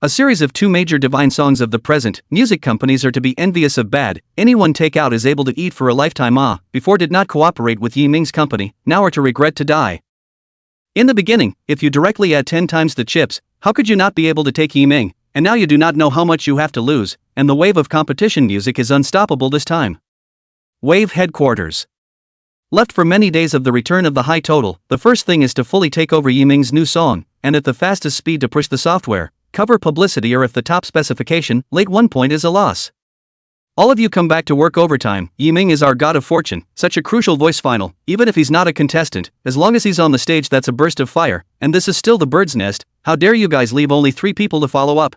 A series of 2 major divine songs of the present, music companies are to be envious of bad, anyone take out is able to eat for a lifetime before did not cooperate with Yiming's company, now are to regret to die. In the beginning, if you directly add 10 times the chips, how could you not be able to take Yiming, and now you do not know how much you have to lose, and the wave of competition music is unstoppable this time. Wave headquarters. Left for many days of the return of the high total, the first thing is to fully take over Yiming's new song, and at the fastest speed to push the software, cover publicity or if the top specification, late 1 point is a loss. All of you come back to work overtime, Yiming is our god of fortune, such a crucial voice final, even if he's not a contestant, as long as he's on the stage that's a burst of fire, and this is still the bird's nest, how dare you guys leave only 3 people to follow up.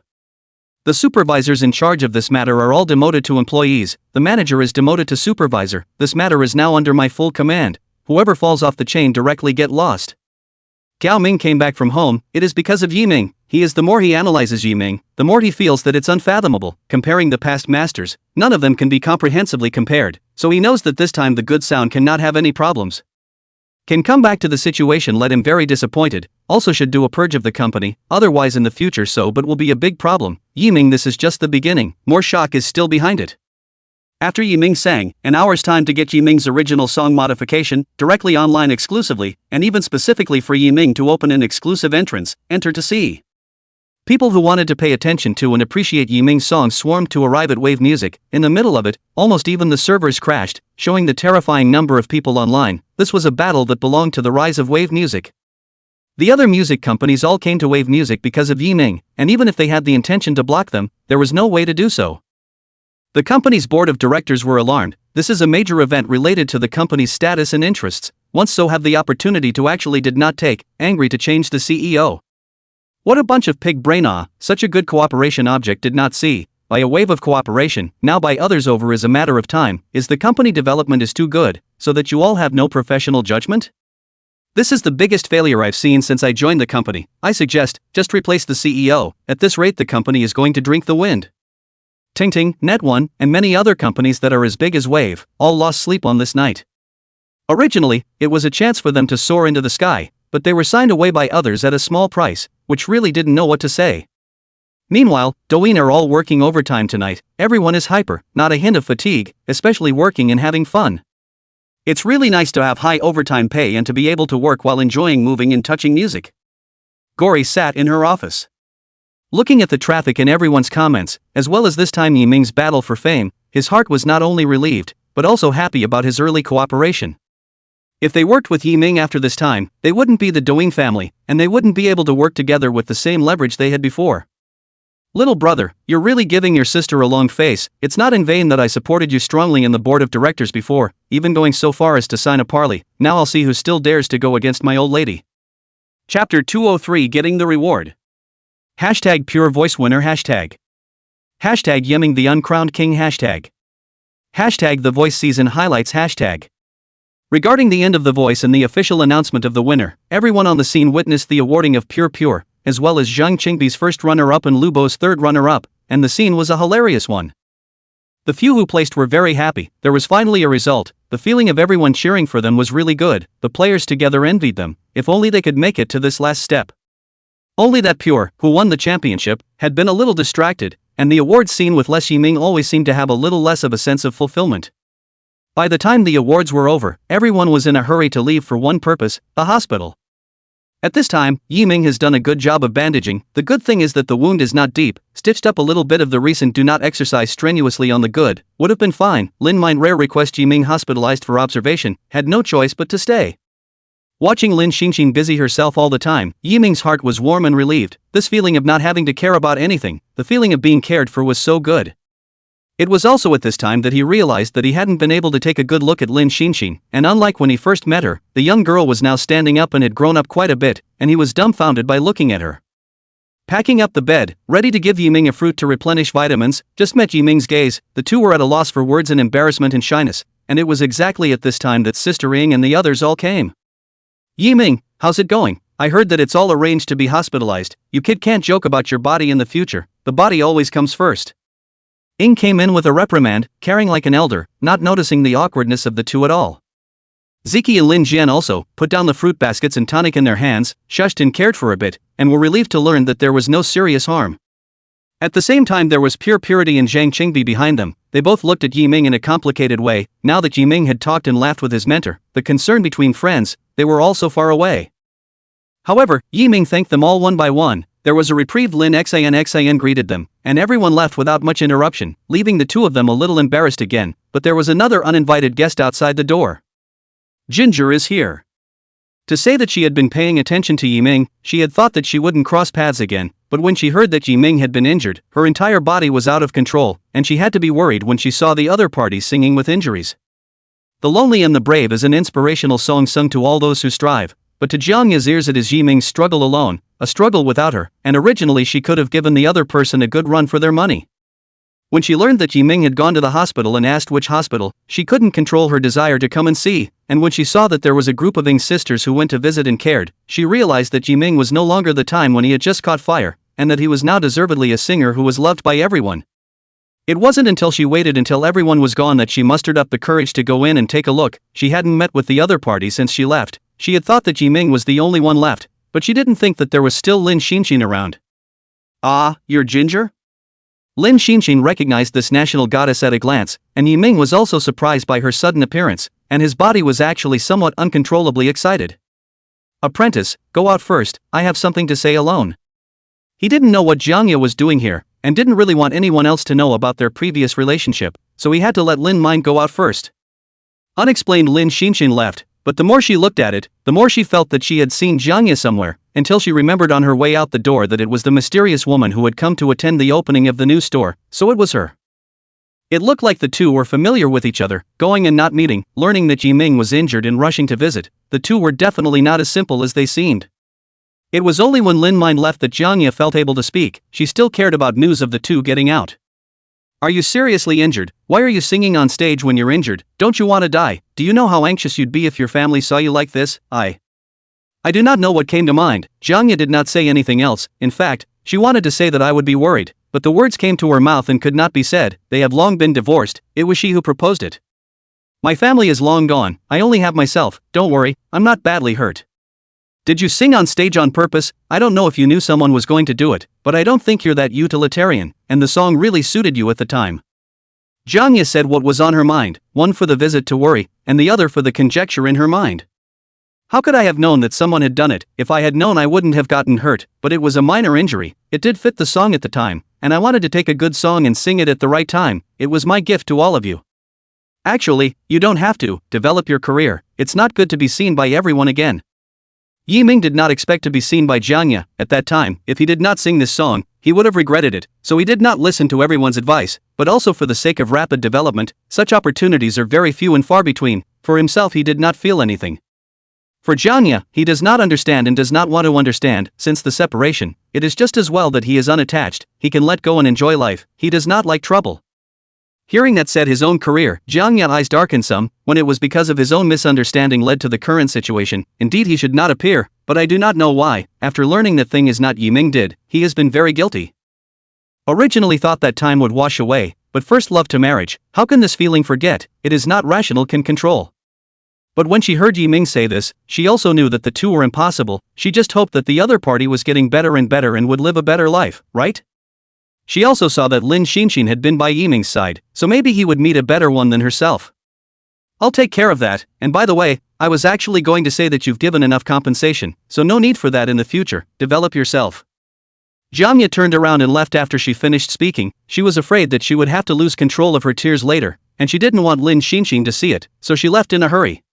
The supervisors in charge of this matter are all demoted to employees, the manager is demoted to supervisor, this matter is now under my full command, whoever falls off the chain directly get lost. Gao Ming came back from home, it is because of Yiming, the more he analyzes Yiming, the more he feels that it's unfathomable, comparing the past masters, none of them can be comprehensively compared, so he knows that this time the good sound cannot have any problems. Can come back to the situation let him very disappointed, also should do a purge of the company, otherwise in the future so but will be a big problem, Yiming this is just the beginning, more shock is still behind it. After Yiming sang, an hour's time to get Yiming's original song modification, directly online exclusively, and even specifically for Yiming to open an exclusive entrance, enter to see. People who wanted to pay attention to and appreciate Yiming's song swarmed to arrive at Wave Music, in the middle of it, almost even the servers crashed, showing the terrifying number of people online, this was a battle that belonged to the rise of Wave Music. The other music companies all came to Wave Music because of Yiming, and even if they had the intention to block them, there was no way to do so. The company's board of directors were alarmed, this is a major event related to the company's status and interests, once so have the opportunity to actually did not take, angry to change the CEO. What a bunch of pig brain such a good cooperation object did not see, by a wave of cooperation, now by others over is a matter of time, is the company development is too good, so that you all have no professional judgment? This is the biggest failure I've seen since I joined the company, I suggest, just replace the CEO, at this rate the company is going to drink the wind. Ting Ting, Net1, and many other companies that are as big as Wave, all lost sleep on this night. Originally, it was a chance for them to soar into the sky, but they were signed away by others at a small price, which really didn't know what to say. Meanwhile, Douyin are all working overtime tonight, everyone is hyper, not a hint of fatigue, especially working and having fun. It's really nice to have high overtime pay and to be able to work while enjoying moving and touching music. Gori sat in her office. Looking at the traffic and everyone's comments, as well as this time Yiming's battle for fame, his heart was not only relieved, but also happy about his early cooperation. If they worked with Yiming after this time, they wouldn't be the Douyin family, and they wouldn't be able to work together with the same leverage they had before. Little brother, you're really giving your sister a long face, it's not in vain that I supported you strongly in the board of directors before, even going so far as to sign a parley, now I'll see who still dares to go against my old lady. Chapter 203 Getting the Reward. Hashtag Pure Voice Winner Hashtag. Hashtag Yiming the Uncrowned King Hashtag. Hashtag The Voice Season Highlights Hashtag. Regarding the end of The Voice and the official announcement of the winner, everyone on the scene witnessed the awarding of Pure, as well as Zhang Qingbi's first runner-up and Lubo's third runner-up, and the scene was a hilarious one. The few who placed were very happy, there was finally a result, the feeling of everyone cheering for them was really good, the players together envied them, if only they could make it to this last step. Only that Pure, who won the championship, had been a little distracted, and the awards scene with Les Yiming always seemed to have a little less of a sense of fulfillment. By the time the awards were over, everyone was in a hurry to leave for one purpose, the hospital. At this time, Yiming has done a good job of bandaging, the good thing is that the wound is not deep, stitched up a little bit of the recent do not exercise strenuously on the good, would have been fine, Lin Mind Rare request Yiming hospitalized for observation, had no choice but to stay. Watching Lin Xinxin busy herself all the time, Yiming's heart was warm and relieved. This feeling of not having to care about anything, the feeling of being cared for, was so good. It was also at this time that he realized that he hadn't been able to take a good look at Lin Xinxin, and unlike when he first met her, the young girl was now standing up and had grown up quite a bit, and he was dumbfounded by looking at her. Packing up the bed, ready to give Yiming a fruit to replenish vitamins, just met Yiming's gaze. The two were at a loss for words in embarrassment and shyness, and it was exactly at this time that Sister Ying and the others all came. Yiming, how's it going? I heard that it's all arranged to be hospitalized. You kid can't joke about your body in the future, the body always comes first. Ying came in with a reprimand, caring like an elder, not noticing the awkwardness of the two at all. Ziki and Lin Jian also put down the fruit baskets and tonic in their hands, shushed and cared for a bit, and were relieved to learn that there was no serious harm. At the same time, there was pure purity in Zhang Qingbi behind them. They both looked at Yiming in a complicated way. Now that Yiming had talked and laughed with his mentor, the concern between friends, they were all so far away. However, Yiming thanked them all one by one. There was a reprieve. Lin Xian greeted them, and everyone left without much interruption, leaving the two of them a little embarrassed again. But there was another uninvited guest outside the door. Ginger is here. To say that she had been paying attention to Yiming, she had thought that she wouldn't cross paths again, but when she heard that Yiming had been injured, her entire body was out of control, and she had to be worried when she saw the other parties singing with injuries. The Lonely and the Brave is an inspirational song sung to all those who strive, but to Jiang Ya's ears it is Yiming's struggle alone, a struggle without her, and originally she could have given the other person a good run for their money. When she learned that Yiming had gone to the hospital and asked which hospital, she couldn't control her desire to come and see, and when she saw that there was a group of Ying's sisters who went to visit and cared, she realized that Yiming was no longer the time when he had just caught fire, and that he was now deservedly a singer who was loved by everyone. It wasn't until she waited until everyone was gone that she mustered up the courage to go in and take a look. She hadn't met with the other party since she left. She had thought that Yiming was the only one left, but she didn't think that there was still Lin Xinxin around. Ah, you're Ginger? Lin Xinxin recognized this national goddess at a glance, and Yiming was also surprised by her sudden appearance, and his body was actually somewhat uncontrollably excited. Apprentice, go out first, I have something to say alone. He didn't know what Jiang Ya was doing here, and didn't really want anyone else to know about their previous relationship, so he had to let Lin Mind go out first. Unexplained, Lin Xinxin left, but the more she looked at it, the more she felt that she had seen Jiang Ya somewhere, until she remembered on her way out the door that it was the mysterious woman who had come to attend the opening of the new store, so it was her. It looked like the two were familiar with each other, going and not meeting, learning that Yiming was injured and rushing to visit. The two were definitely not as simple as they seemed. It was only when Lin Mind left that Jiang Ya felt able to speak. She still cared about news of the two getting out. Are you seriously injured? Why are you singing on stage when you're injured? Don't you want to die? Do you know how anxious you'd be if your family saw you like this? I do not know what came to mind. Jiang Ya did not say anything else. In fact, she wanted to say that I would be worried, but the words came to her mouth and could not be said. They have long been divorced. It was she who proposed it. My family is long gone. I only have myself. Don't worry, I'm not badly hurt. Did you sing on stage on purpose? I don't know if you knew someone was going to do it, but I don't think you're that utilitarian, and the song really suited you at the time. Jiang Ya said what was on her mind, one for the visit to worry, and the other for the conjecture in her mind. How could I have known that someone had done it? If I had known, I wouldn't have gotten hurt, but it was a minor injury. It did fit the song at the time, and I wanted to take a good song and sing it at the right time. It was my gift to all of you. Actually, you don't have to develop your career. It's not good to be seen by everyone again. Yiming did not expect to be seen by Jiang Ya at that time. If he did not sing this song, he would have regretted it, so he did not listen to everyone's advice, but also for the sake of rapid development. Such opportunities are very few and far between. For himself, he did not feel anything. For Jiang Ya, he does not understand and does not want to understand. Since the separation, it is just as well that he is unattached. He can let go and enjoy life. He does not like trouble. Hearing that said his own career, Jiang Ya's eyes darkened some, when it was because of his own misunderstanding led to the current situation. Indeed, he should not appear, but I do not know why. After learning that thing is not Yiming did, he has been very guilty. Originally thought that time would wash away, but first love to marriage. How can this feeling forget? It is not rational, can control. But when she heard Yiming say this, she also knew that the two were impossible. She just hoped that the other party was getting better and better and would live a better life, right? She also saw that Lin Xinxin had been by Yiming's side, so maybe he would meet a better one than herself. I'll take care of that, and by the way, I was actually going to say that you've given enough compensation, so no need for that in the future. Develop yourself. Jiang Ya turned around and left after she finished speaking. She was afraid that she would have to lose control of her tears later, and she didn't want Lin Xinxin to see it, so she left in a hurry.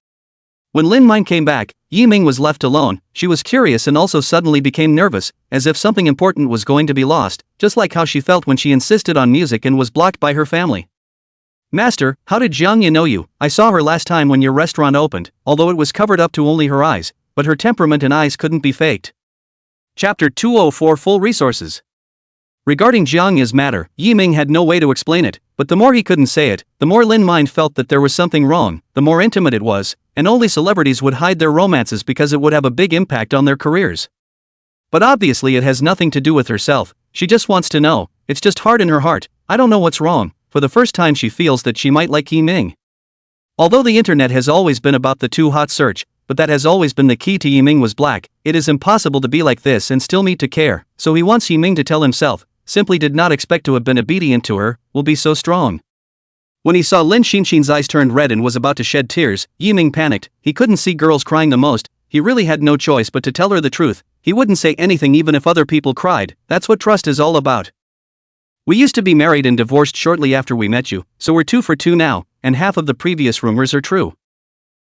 When Lin Mine came back, Yiming was left alone. She was curious and also suddenly became nervous, as if something important was going to be lost, just like how she felt when she insisted on music and was blocked by her family. Master, how did Jiang Ye know you? I saw her last time when your restaurant opened, although it was covered up to only her eyes, but her temperament and eyes couldn't be faked. Chapter 204 Full Resources. Regarding Jiang Ye's matter, Yiming had no way to explain it, but the more he couldn't say it, the more Lin Mine felt that there was something wrong, the more intimate it was, and only celebrities would hide their romances because it would have a big impact on their careers. But obviously it has nothing to do with herself, she just wants to know, it's just hard in her heart, I don't know what's wrong. For the first time she feels that she might like Yiming. Although the internet has always been about the too hot search, but that has always been the key to Yiming was black, it is impossible to be like this and still meet to care, so he wants Yiming to tell himself, simply did not expect to have been obedient to her, will be so strong. When he saw Lin Xinxin's eyes turned red and was about to shed tears, Yiming panicked, he couldn't see girls crying the most, he really had no choice but to tell her the truth, he wouldn't say anything even if other people cried, that's what trust is all about. We used to be married and divorced shortly after we met you, so we're 2 for 2 now, and half of the previous rumors are true.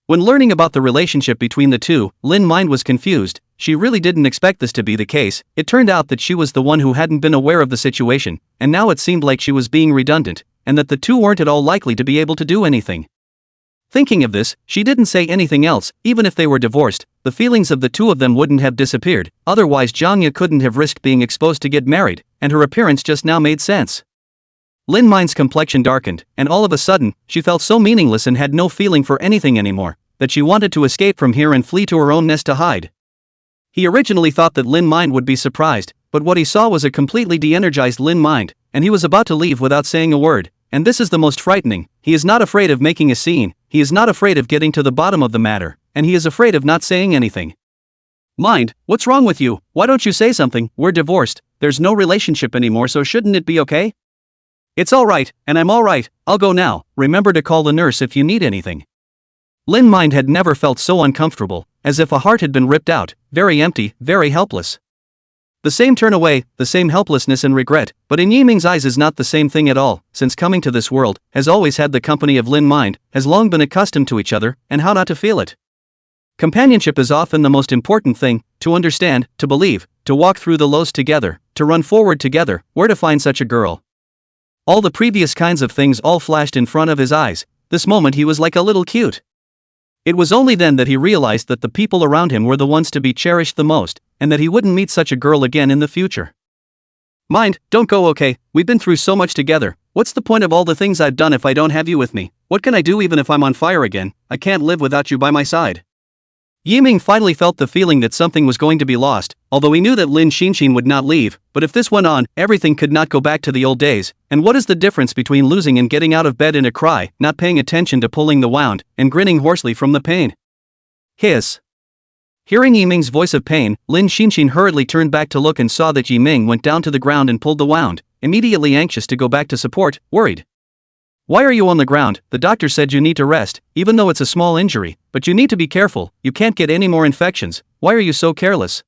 When learning about the relationship between the two, Lin Mine was confused, she really didn't expect this to be the case, it turned out that she was the one who hadn't been aware of the situation, and now it seemed like she was being redundant, and that the two weren't at all likely to be able to do anything. Thinking of this, she didn't say anything else, even if they were divorced, the feelings of the two of them wouldn't have disappeared, otherwise Jiang Ye couldn't have risked being exposed to get married, and her appearance just now made sense. Lin Mine's complexion darkened, and all of a sudden, she felt so meaningless and had no feeling for anything anymore, that she wanted to escape from here and flee to her own nest to hide. He originally thought that Lin Mine would be surprised, but what he saw was a completely de-energized Lin Mine, and he was about to leave without saying a word, and this is the most frightening, he is not afraid of making a scene, he is not afraid of getting to the bottom of the matter, and he is afraid of not saying anything. Mind, what's wrong with you? Why don't you say something? We're divorced, there's no relationship anymore, so shouldn't it be okay? It's alright, and I'm alright, I'll go now, remember to call the nurse if you need anything. Lin Mine had never felt so uncomfortable, as if a heart had been ripped out, very empty, very helpless. The same turn away, the same helplessness and regret, but in Yiming's eyes is not the same thing at all, since coming to this world, has always had the company of Lin Mine, has long been accustomed to each other, and how not to feel it. Companionship is often the most important thing, to understand, to believe, to walk through the lows together, to run forward together, where to find such a girl. All the previous kinds of things all flashed in front of his eyes, this moment he was like a little cute. It was only then that he realized that the people around him were the ones to be cherished the most, and that he wouldn't meet such a girl again in the future. Mind, don't go, okay, we've been through so much together, what's the point of all the things I've done if I don't have you with me? What can I do even if I'm on fire again? I can't live without you by my side. Yiming finally felt the feeling that something was going to be lost, although he knew that Lin Xinxin would not leave, but if this went on, everything could not go back to the old days, and what is the difference between losing and getting out of bed in a cry, not paying attention to pulling the wound, and grinning hoarsely from the pain? Hiss. Hearing Yiming's voice of pain, Lin Xinxin hurriedly turned back to look and saw that Yiming went down to the ground and pulled the wound, immediately anxious to go back to support, worried. Why are you on the ground? The doctor said you need to rest, even though it's a small injury, but you need to be careful, you can't get any more infections, why are you so careless?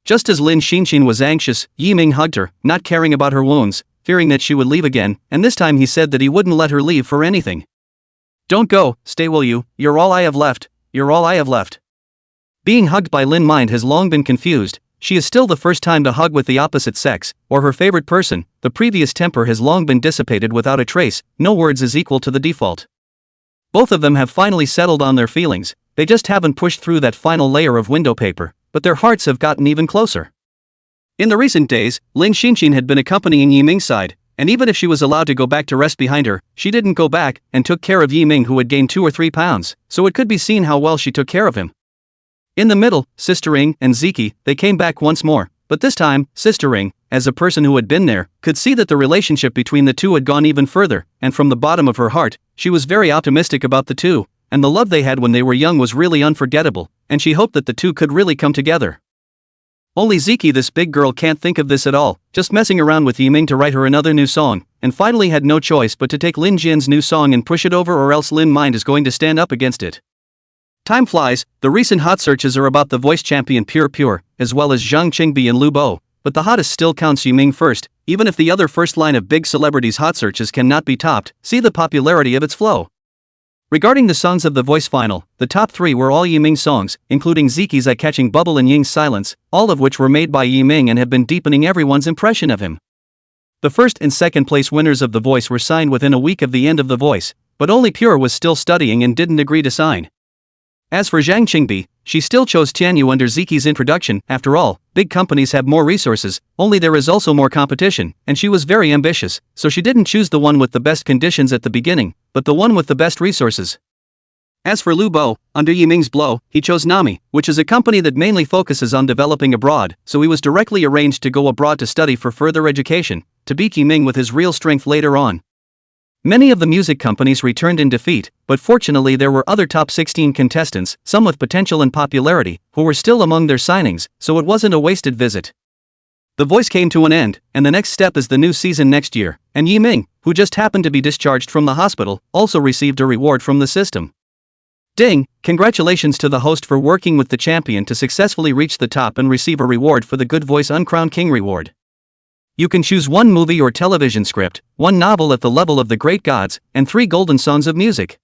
Just as Lin Xinxin was anxious, Yiming hugged her, not caring about her wounds, fearing that she would leave again, and this time he said that he wouldn't let her leave for anything. Don't go, stay will you, you're all I have left, you're all I have left. Being hugged by Lin Mine has long been confused, she is still the first time to hug with the opposite sex, or her favorite person, the previous temper has long been dissipated without a trace, no words is equal to the default. Both of them have finally settled on their feelings, they just haven't pushed through that final layer of window paper, but their hearts have gotten even closer. In the recent days, Lin Xinxin had been accompanying Yiming's side, and even if she was allowed to go back to rest behind her, she didn't go back, and took care of Yiming who had gained 2 or 3 pounds, so it could be seen how well she took care of him. In the middle, Sister Ring and Ziki, they came back once more, but this time, Sister Ring, as a person who had been there, could see that the relationship between the two had gone even further, and from the bottom of her heart, she was very optimistic about the two, and the love they had when they were young was really unforgettable, and she hoped that the two could really come together. Only Ziki, this big girl, can't think of this at all, just messing around with Yiming to write her another new song, and finally had no choice but to take Lin Jin's new song and push it over, or else Lin Mind is going to stand up against it. Time flies, the recent hot searches are about the voice champion Pure Pure, as well as Zhang Qingbi and Lu Bo, but the hottest still counts Yiming first, even if the other first line of big celebrities' hot searches cannot be topped, see the popularity of its flow. Regarding the songs of the voice final, the top 3 were all Yiming's songs, including Ziki's eye-catching Bubble and Ying's Silence, all of which were made by Yiming and have been deepening everyone's impression of him. The first and second place winners of The Voice were signed within a week of the end of The Voice, but only Pure was still studying and didn't agree to sign. As for Zhang Qingbi, she still chose Tianyu under Ziki's introduction. After all, big companies have more resources, only there is also more competition, and she was very ambitious, so she didn't choose the one with the best conditions at the beginning, but the one with the best resources. As for Lu Bo, under Yiming's blow, he chose Nami, which is a company that mainly focuses on developing abroad, so he was directly arranged to go abroad to study for further education, to beat Yiming with his real strength later on. Many of the music companies returned in defeat, but fortunately there were other top 16 contestants, some with potential and popularity, who were still among their signings, so it wasn't a wasted visit. The Voice came to an end, and the next step is the new season next year, and Yiming, who just happened to be discharged from the hospital, also received a reward from the system. Ding! Congratulations to the host for working with the champion to successfully reach the top and receive a reward for the Good Voice Uncrowned King reward. You can choose 1 movie or television script, 1 novel at the level of the great gods, and 3 golden songs of music.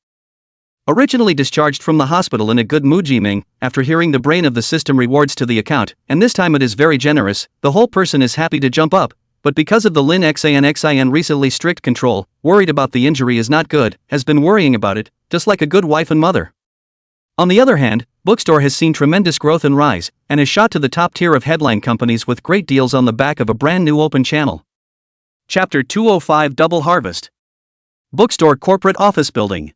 Originally discharged from the hospital in a good mood, Yiming, after hearing the brain of the system rewards to the account, and this time it is very generous, the whole person is happy to jump up, but because of the Lin Xin recently strict control, worried about the injury is not good, has been worrying about it, just like a good wife and mother. On the other hand, Bookstore has seen tremendous growth and rise, and is shot to the top tier of headline companies with great deals on the back of a brand new open channel. Chapter 205 Double Harvest. Bookstore Corporate Office Building.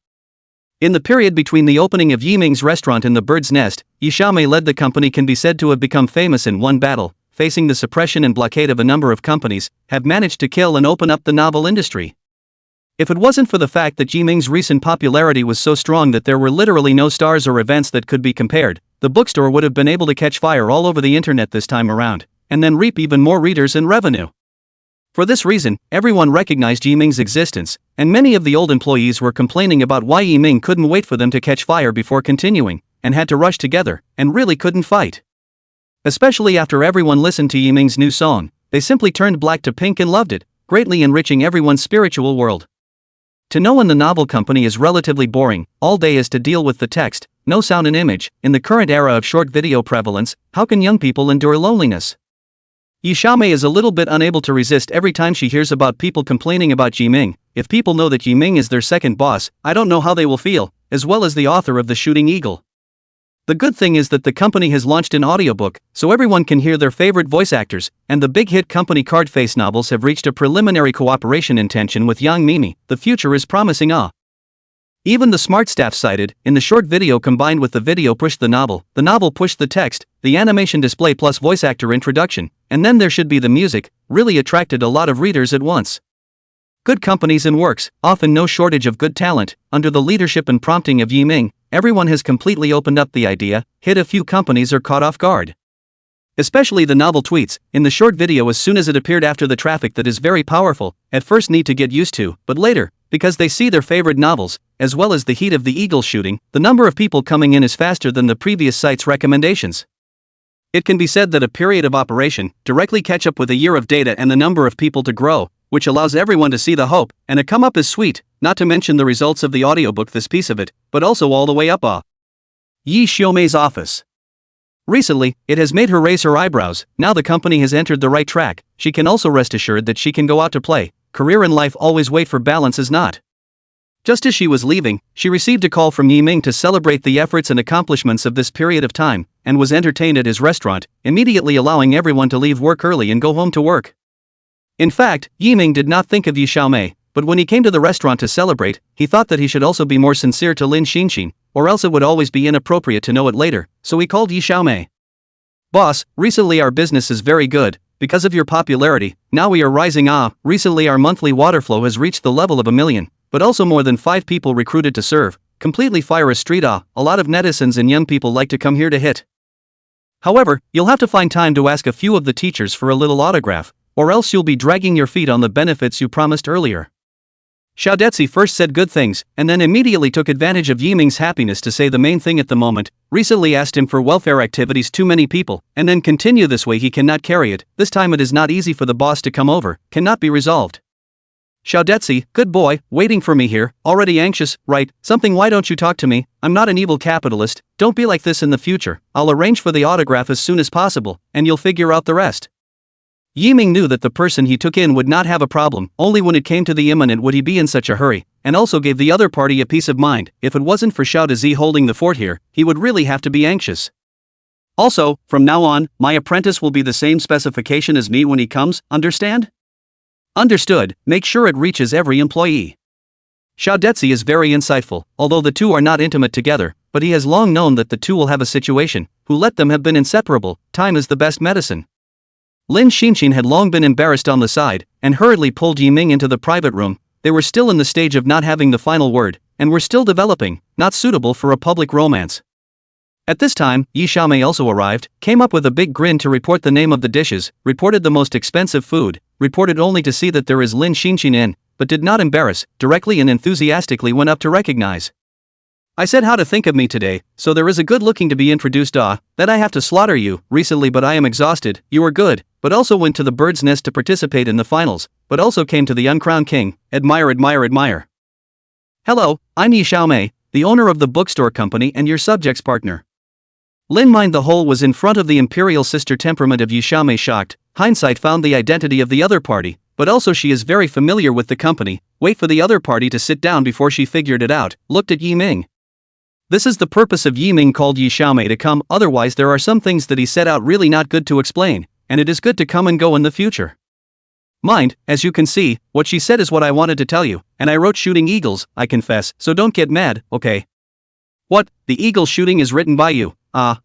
In the period between the opening of Yiming's restaurant and the Bird's Nest, Yi Xiaomei led the company can be said to have become famous in one battle, facing the suppression and blockade of a number of companies, have managed to kill and open up the novel industry. If it wasn't for the fact that Yiming's recent popularity was so strong that there were literally no stars or events that could be compared, the bookstore would have been able to catch fire all over the internet this time around, and then reap even more readers and revenue. For this reason, everyone recognized Yiming's existence, and many of the old employees were complaining about why Yiming couldn't wait for them to catch fire before continuing, and had to rush together, and really couldn't fight. Especially after everyone listened to Yiming's new song, they simply turned black to pink and loved it, greatly enriching everyone's spiritual world. To know when the novel company is relatively boring, all day is to deal with the text, no sound and image. In the current era of short video prevalence, how can young people endure loneliness? Yi Xiaomei is a little bit unable to resist every time she hears about people complaining about Yiming. If people know that Yiming is their second boss, I don't know how they will feel, as well as the author of The Shooting Eagle. The good thing is that the company has launched an audiobook, so everyone can hear their favorite voice actors, and the big hit company Card Face Novels have reached a preliminary cooperation intention with Yang Mimi. The future is promising. Even the smart staff cited, in the short video combined with the video pushed the novel pushed the text, the animation display plus voice actor introduction, and then there should be the music, really attracted a lot of readers at once. Good companies and works, often no shortage of good talent, under the leadership and prompting of Yiming, everyone has completely opened up the idea, hit a few companies are caught off guard. Especially the novel tweets, in the short video as soon as it appeared after the traffic that is very powerful, at first need to get used to, but later, because they see their favorite novels, as well as the heat of the Eagle shooting, the number of people coming in is faster than the previous site's recommendations. It can be said that a period of operation, directly catch up with a year of data and the number of people to grow, which allows everyone to see the hope, and a come up is sweet, not to mention the results of the audiobook this piece of it, but also all the way up. Yi Xiaomei's office. Recently, it has made her raise her eyebrows. Now the company has entered the right track. She can also rest assured that she can go out to play. Career and life always wait for balance is not. Just as she was leaving, she received a call from Yiming to celebrate the efforts and accomplishments of this period of time, and was entertained at his restaurant, immediately allowing everyone to leave work early and go home to work. In fact, Yiming did not think of Yi Xiaomei, but when he came to the restaurant to celebrate, he thought that he should also be more sincere to Lin Xinxin, or else it would always be inappropriate to know it later, so he called Yi Xiaomei. Boss, recently our business is very good, because of your popularity, now we are rising. Recently our monthly water flow has reached the level of 1 million, but also more than 5 people recruited to serve, completely fire a street. A lot of netizens and young people like to come here to hit. However, you'll have to find time to ask a few of the teachers for a little autograph, or else you'll be dragging your feet on the benefits you promised earlier. Xiaodetzi first said good things, and then immediately took advantage of Yiming's happiness to say the main thing at the moment, recently asked him for welfare activities too many people, and then continue this way he cannot carry it, this time it is not easy for the boss to come over, cannot be resolved. Xiaodetsi, good boy, waiting for me here, already anxious, right, something why don't you talk to me, I'm not an evil capitalist, don't be like this in the future, I'll arrange for the autograph as soon as possible, and you'll figure out the rest. Yiming knew that the person he took in would not have a problem, only when it came to the imminent would he be in such a hurry, and also gave the other party a peace of mind. If it wasn't for Xiaodezi holding the fort here, he would really have to be anxious. Also, from now on, my apprentice will be the same specification as me when he comes, understand? Understood, make sure it reaches every employee. Xiaodetsi is very insightful, although the two are not intimate together, but he has long known that the two will have a situation, who let them have been inseparable, time is the best medicine. Lin Xinxin had long been embarrassed on the side, and hurriedly pulled Yiming into the private room. They were still in the stage of not having the final word, and were still developing, not suitable for a public romance. At this time, Yi Xiaomei also arrived, came up with a big grin to report the name of the dishes, reported the most expensive food, reported only to see that there is Lin Xinxin in, but did not embarrass, directly and enthusiastically went up to recognize. I said how to think of me today, so there is a good looking to be introduced. That I have to slaughter you, recently but I am exhausted, you are good, but also went to the bird's nest to participate in the finals, but also came to the uncrowned king, admire admire admire. Hello, I'm Yi Xiaomei, the owner of the bookstore company and your subject's partner. Lin Mind the Whole was in front of the imperial sister temperament of Yi Xiaomei shocked, hindsight found the identity of the other party, but also she is very familiar with the company, wait for the other party to sit down before she figured it out, looked at Yiming. This is the purpose of Yiming called Yi Xiaomei to come, otherwise there are some things that he set out really not good to explain, and it is good to come and go in the future. Mind, as you can see, what she said is what I wanted to tell you, and I wrote shooting eagles, I confess, so don't get mad, okay? What, the eagle shooting is written by you?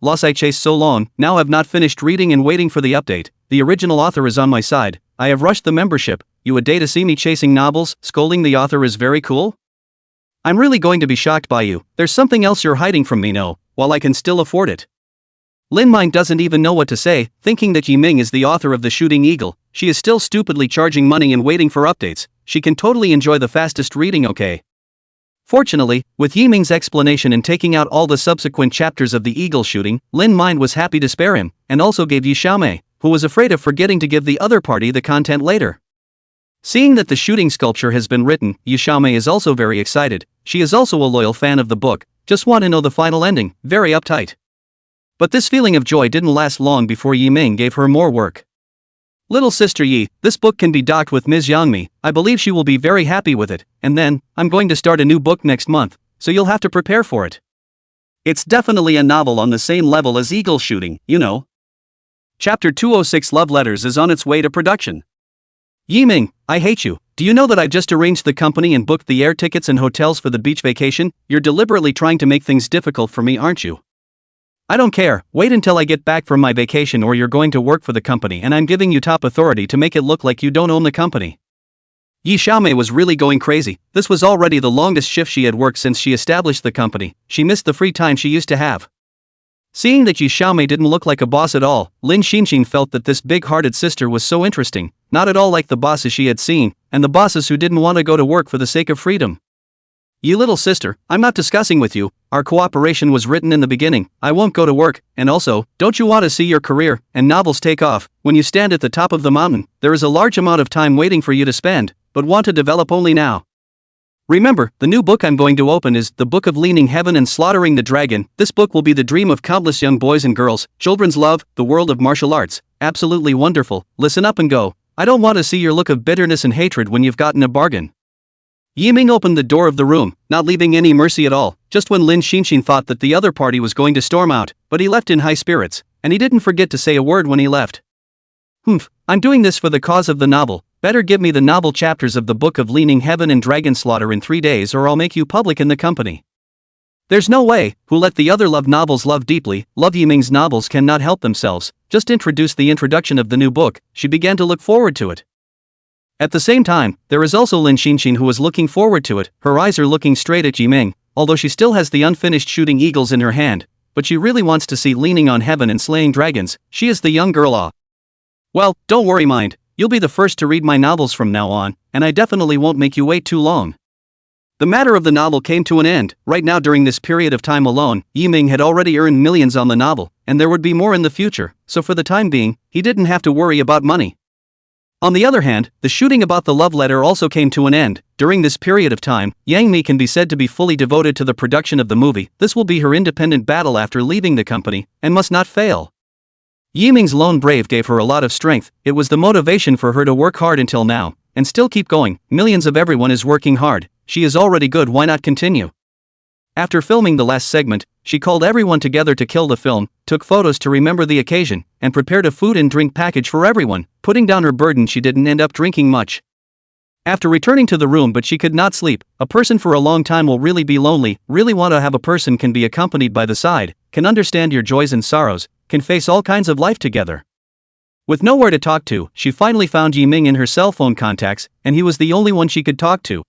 Loss I chased so long, now have not finished reading and waiting for the update, the original author is on my side, I have rushed the membership, you a day to see me chasing novels, scolding the author is very cool? I'm really going to be shocked by you, there's something else you're hiding from me no, while I can still afford it. Lin Mind doesn't even know what to say, thinking that Yiming is the author of the Shooting Eagle, she is still stupidly charging money and waiting for updates, she can totally enjoy the fastest reading okay. Fortunately, with Yiming's explanation and taking out all the subsequent chapters of the eagle shooting, Lin Mind was happy to spare him, and also gave Yi Xiaomei, who was afraid of forgetting to give the other party the content later. Seeing that the shooting sculpture has been written, Yi Xiaomei is also very excited, she is also a loyal fan of the book, just want to know the final ending, very uptight. But this feeling of joy didn't last long before Yiming gave her more work. Little sister Yi, this book can be docked with Ms. Yangmi, I believe she will be very happy with it, and then, I'm going to start a new book next month, so you'll have to prepare for it. It's definitely a novel on the same level as eagle shooting, you know. Chapter 206 Love Letters is on its way to production. Yiming, I hate you, do you know that I just arranged the company and booked the air tickets and hotels for the beach vacation? You're deliberately trying to make things difficult for me aren't you? I don't care, wait until I get back from my vacation or you're going to work for the company and I'm giving you top authority to make it look like you don't own the company. Yi Xiaomei was really going crazy, this was already the longest shift she had worked since she established the company, she missed the free time she used to have. Seeing that Yi Xiaomei didn't look like a boss at all, Lin Xinxin felt that this big-hearted sister was so interesting, not at all like the bosses she had seen, and the bosses who didn't want to go to work for the sake of freedom. Yi little sister, I'm not discussing with you, our cooperation was written in the beginning, I won't go to work, and also, don't you want to see your career and novels take off, when you stand at the top of the mountain, there is a large amount of time waiting for you to spend, but want to develop only now. Remember, the new book I'm going to open is The Book of Leaning Heaven and Slaughtering the Dragon. This book will be the dream of countless young boys and girls, children's love, the world of martial arts, absolutely wonderful, listen up and go, I don't want to see your look of bitterness and hatred when you've gotten a bargain. Yiming opened the door of the room, not leaving any mercy at all, just when Lin Xinxin thought that the other party was going to storm out, but he left in high spirits, and he didn't forget to say a word when he left. I'm doing this for the cause of the novel, better give me the novel chapters of the Book of Leaning Heaven and Dragon Slaughter in 3 days or I'll make you public in the company. There's no way, who let the other love novels love deeply, Love Yiming's novels cannot help themselves, just introduced the introduction of the new book, she began to look forward to it. At the same time, there is also Lin Xinxin who was looking forward to it, her eyes are looking straight at Yiming, although she still has the unfinished Shooting Eagles in her hand, but she really wants to see Leaning on Heaven and Slaying Dragons, she is the young girl. Well, don't worry mind, you'll be the first to read my novels from now on, and I definitely won't make you wait too long. The matter of the novel came to an end, right now during this period of time alone, Yiming had already earned millions on the novel, and there would be more in the future, so for the time being, he didn't have to worry about money. On the other hand, the shooting about the love letter also came to an end. During this period of time, Yang Mi can be said to be fully devoted to the production of the movie. This will be her independent battle after leaving the company, and must not fail. Yiming's lone brave gave her a lot of strength. It was the motivation for her to work hard until now, and still keep going. Millions of everyone is working hard. She is already good, why not continue? After filming the last segment, she called everyone together to kill the film, took photos to remember the occasion, and prepared a food and drink package for everyone. Putting down her burden, she didn't end up drinking much. After returning to the room, but she could not sleep. A person for a long time will really be lonely, really want to have a person can be accompanied by the side, can understand your joys and sorrows, can face all kinds of life together. With nowhere to talk to, she finally found Yiming in her cell phone contacts, and he was the only one she could talk to.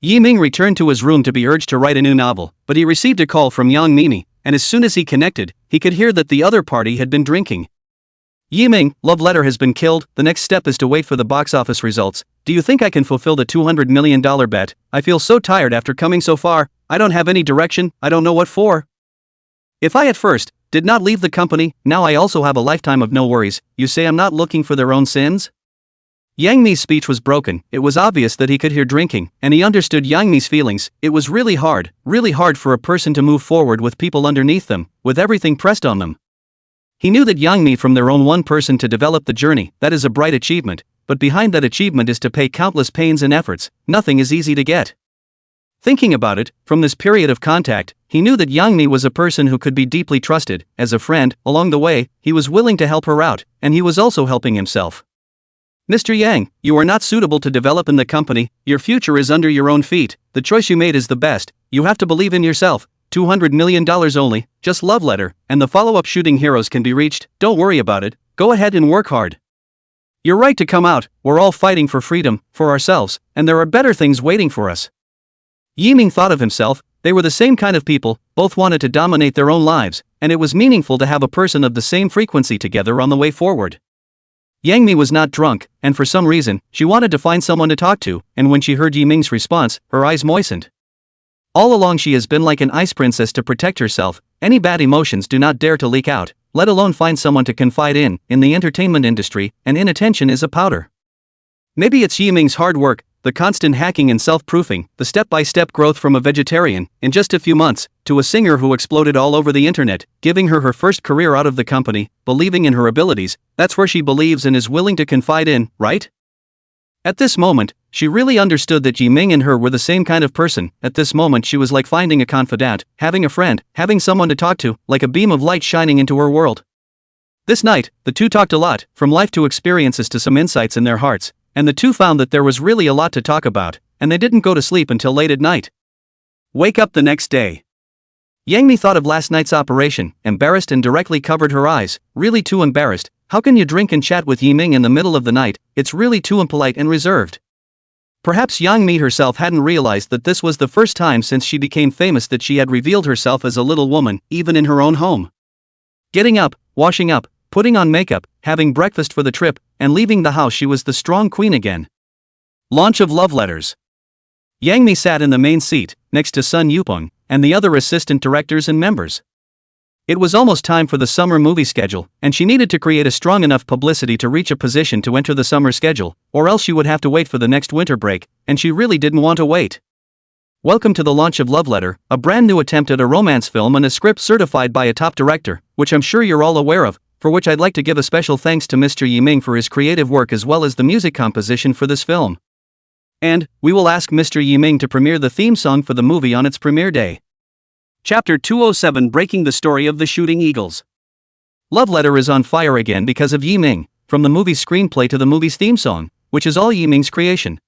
Yiming returned to his room to be urged to write a new novel, but he received a call from Yang Mimi, and as soon as he connected, he could hear that the other party had been drinking. Yiming, love letter has been killed. The next step is to wait for the box office results. Do you think I can fulfill the $200 million bet? I feel so tired after coming so far. I don't have any direction, I don't know what for. If I at first did not leave the company, now I also have a lifetime of no worries. You say I'm not looking for their own sins? Yang Mi's speech was broken. It was obvious that he could hear drinking, and he understood Yang Mi's feelings. It was really hard for a person to move forward with people underneath them, with everything pressed on them. He knew that Yang Mi from their own one person to develop the journey, that is a bright achievement, but behind that achievement is to pay countless pains and efforts. Nothing is easy to get. Thinking about it, from this period of contact, he knew that Yang Mi was a person who could be deeply trusted. As a friend, along the way, he was willing to help her out, and he was also helping himself. Mr. Yang, you are not suitable to develop in the company. Your future is under your own feet. The choice you made is the best. You have to believe in yourself. $200 million only, just love letter, and the follow-up shooting heroes can be reached. Don't worry about it. Go ahead and work hard. You're right to come out. We're all fighting for freedom, for ourselves, and there are better things waiting for us. Yiming thought of himself. They were the same kind of people, both wanted to dominate their own lives, and it was meaningful to have a person of the same frequency together on the way forward. Yang Mi was not drunk, and for some reason, she wanted to find someone to talk to, and when she heard Yiming's response, her eyes moistened. All along she has been like an ice princess to protect herself. Any bad emotions do not dare to leak out, let alone find someone to confide in. In the entertainment industry, and inattention is a powder. Maybe it's Yiming's hard work, the constant hacking and self-proofing, the step-by-step growth from a vegetarian, in just a few months, to a singer who exploded all over the internet, giving her her first career out of the company, believing in her abilities. That's where she believes and is willing to confide in, right? At this moment, she really understood that Yiming and her were the same kind of person. At this moment she was like finding a confidant, having a friend, having someone to talk to, like a beam of light shining into her world. This night, the two talked a lot, from life to experiences to some insights in their hearts, and the two found that there was really a lot to talk about, and they didn't go to sleep until late at night. Wake up the next day. Yang Mi thought of last night's operation, embarrassed and directly covered her eyes, really too embarrassed. How can you drink and chat with Yiming in the middle of the night? It's really too impolite and reserved. Perhaps Yang Mi herself hadn't realized that this was the first time since she became famous that she had revealed herself as a little woman, even in her own home. Getting up, washing up, putting on makeup, having breakfast for the trip, and leaving the house, she was the strong queen again. Launch of love letters. Yang Mi sat in the main seat, next to Sun Yupeng, and the other assistant directors and members. It was almost time for the summer movie schedule, and she needed to create a strong enough publicity to reach a position to enter the summer schedule, or else she would have to wait for the next winter break, and she really didn't want to wait. Welcome to the launch of Love Letter, a brand new attempt at a romance film and a script certified by a top director, which I'm sure you're all aware of, for which I'd like to give a special thanks to Mr. Yiming for his creative work as well as the music composition for this film. And, we will ask Mr. Yiming to premiere the theme song for the movie on its premiere day. Chapter 207, Breaking the Story of the Shooting Eagles. Love Letter is on fire again because of Yiming, from the movie's screenplay to the movie's theme song, which is all Yiming's creation.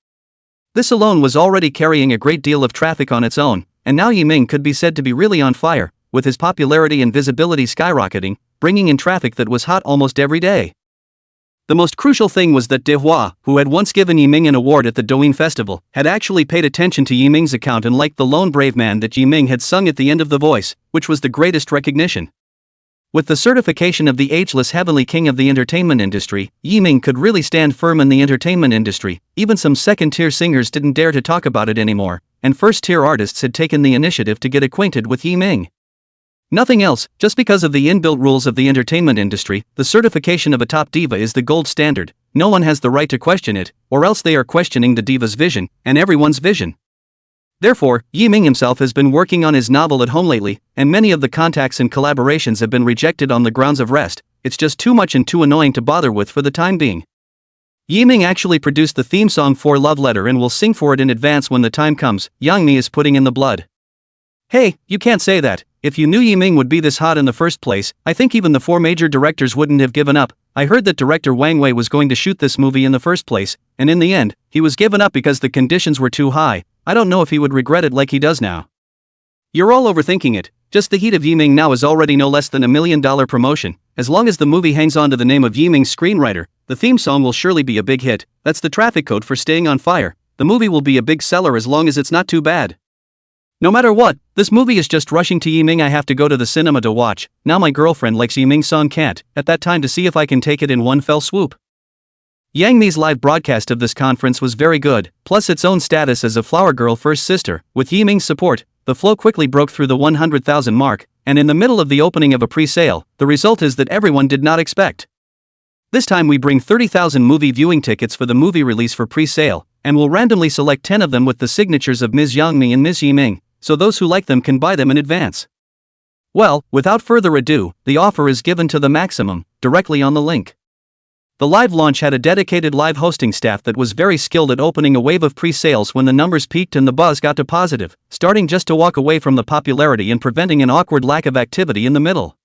This alone was already carrying a great deal of traffic on its own, and now Yiming could be said to be really on fire, with his popularity and visibility skyrocketing, bringing in traffic that was hot almost every day. The most crucial thing was that Dehua, who had once given Yiming an award at the Douyin Festival, had actually paid attention to Yiming's account and liked the lone brave man that Yiming had sung at the end of The Voice, which was the greatest recognition. With the certification of the ageless heavenly king of the entertainment industry, Yiming could really stand firm in the entertainment industry. Even some second-tier singers didn't dare to talk about it anymore, and first-tier artists had taken the initiative to get acquainted with Yiming. Nothing else, just because of the inbuilt rules of the entertainment industry, the certification of a top diva is the gold standard, no one has the right to question it, or else they are questioning the diva's vision, and everyone's vision. Therefore, Yiming himself has been working on his novel at home lately, and many of the contacts and collaborations have been rejected on the grounds of rest. It's just too much and too annoying to bother with for the time being. Yiming actually produced the theme song for Love Letter and will sing for it in advance when the time comes. Yangmi is putting in the blood. Hey, you can't say that. If you knew Yiming would be this hot in the first place, I think even the 4 major directors wouldn't have given up. I heard that director Wang Wei was going to shoot this movie in the first place, and in the end, he was given up because the conditions were too high. I don't know if he would regret it like he does now. You're all overthinking it. Just the heat of Yiming now is already no less than $1 million promotion. As long as the movie hangs on to the name of Yiming's screenwriter, the theme song will surely be a big hit. That's the traffic code for staying on fire. The movie will be a big seller as long as it's not too bad. No matter what, this movie is just rushing to Yiming. I have to go to the cinema to watch. Now my girlfriend likes Yiming's song Can't, at that time to see if I can take it in one fell swoop. Yang Mi's live broadcast of this conference was very good, plus its own status as a flower girl first sister. With Yiming's support, the flow quickly broke through the 100,000 mark, and in the middle of the opening of a pre-sale, the result is that everyone did not expect. This time we bring 30,000 movie viewing tickets for the movie release for pre-sale, and will randomly select 10 of them with the signatures of Ms. Yang Mi and Ms. Yiming, so those who like them can buy them in advance. Well, without further ado, the offer is given to the maximum, directly on the link. The live launch had a dedicated live hosting staff that was very skilled at opening a wave of pre-sales when the numbers peaked and the buzz got to positive, starting just to walk away from the popularity and preventing an awkward lack of activity in the middle.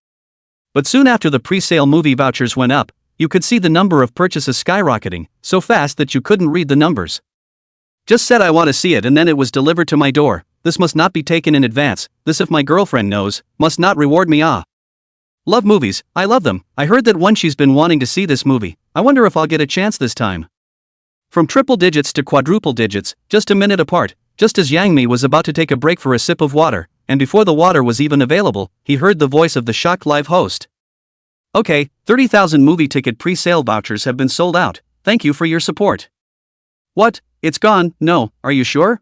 But soon after the pre-sale movie vouchers went up, you could see the number of purchases skyrocketing, so fast that you couldn't read the numbers. Just said I want to see it and then it was delivered to my door. This must not be taken in advance. This, if my girlfriend knows, must not reward me. Love movies, I love them. I heard that she's been wanting to see this movie. I wonder if I'll get a chance this time. From triple digits to quadruple digits, just a minute apart, just as Yang Mi was about to take a break for a sip of water, and before the water was even available, he heard the voice of the shocked live host. Okay, 30,000 movie ticket pre-sale vouchers have been sold out. Thank you for your support. What? It's gone? No, are you sure?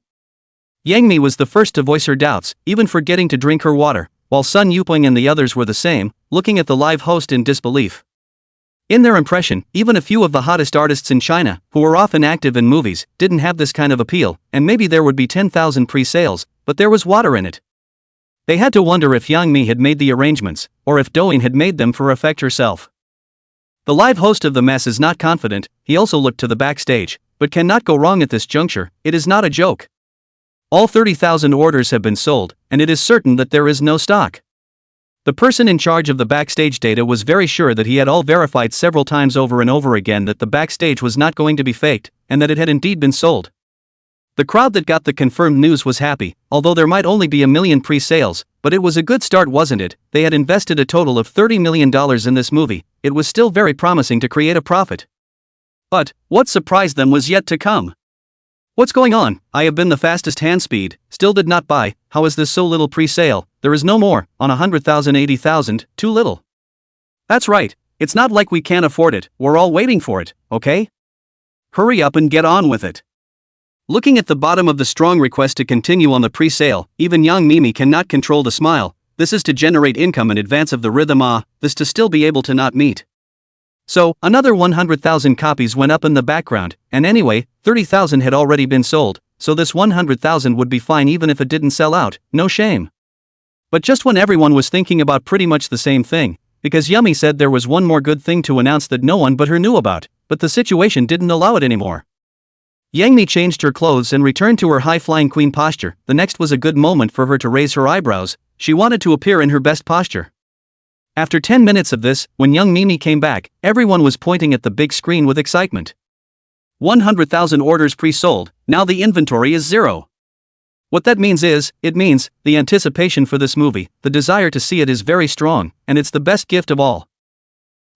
Yang Mi was the first to voice her doubts, even forgetting to drink her water, while Sun Yuping and the others were the same, looking at the live host in disbelief. In their impression, even a few of the hottest artists in China, who were often active in movies, didn't have this kind of appeal, and maybe there would be 10,000 pre-sales, but there was water in it. They had to wonder if Yang Mi had made the arrangements, or if Douyin had made them for effect herself. The live host of the mess is not confident. He also looked to the backstage, but cannot go wrong at this juncture. It is not a joke. All 30,000 orders have been sold, and it is certain that there is no stock. The person in charge of the backstage data was very sure that he had all verified several times over and over again that the backstage was not going to be faked, and that it had indeed been sold. The crowd that got the confirmed news was happy, although there might only be 1 million pre-sales, but it was a good start, wasn't it? They had invested a total of $30 million in this movie. It was still very promising to create a profit. But what surprised them was yet to come. What's going on? I have been the fastest hand speed, still did not buy. How is this so little pre-sale? There is no more, on 100,000, 80,000, too little. That's right, it's not like we can't afford it, we're all waiting for it, okay? Hurry up and get on with it. Looking at the bottom of the strong request to continue on the pre-sale, even Yang Mimi cannot control the smile. This is to generate income in advance of the rhythm, this to still be able to not meet. So, another 100,000 copies went up in the background, and anyway, 30,000 had already been sold, so this 100,000 would be fine even if it didn't sell out, no shame. But just when everyone was thinking about pretty much the same thing, because Yummy said there was one more good thing to announce that no one but her knew about, but the situation didn't allow it anymore. Yang Mi changed her clothes and returned to her high-flying queen posture. The next was a good moment for her to raise her eyebrows. She wanted to appear in her best posture. After 10 minutes of this, when young Mimi came back, everyone was pointing at the big screen with excitement. 100,000 orders pre-sold, now the inventory is 0. What that means is, it means, the anticipation for this movie, the desire to see it is very strong, and it's the best gift of all.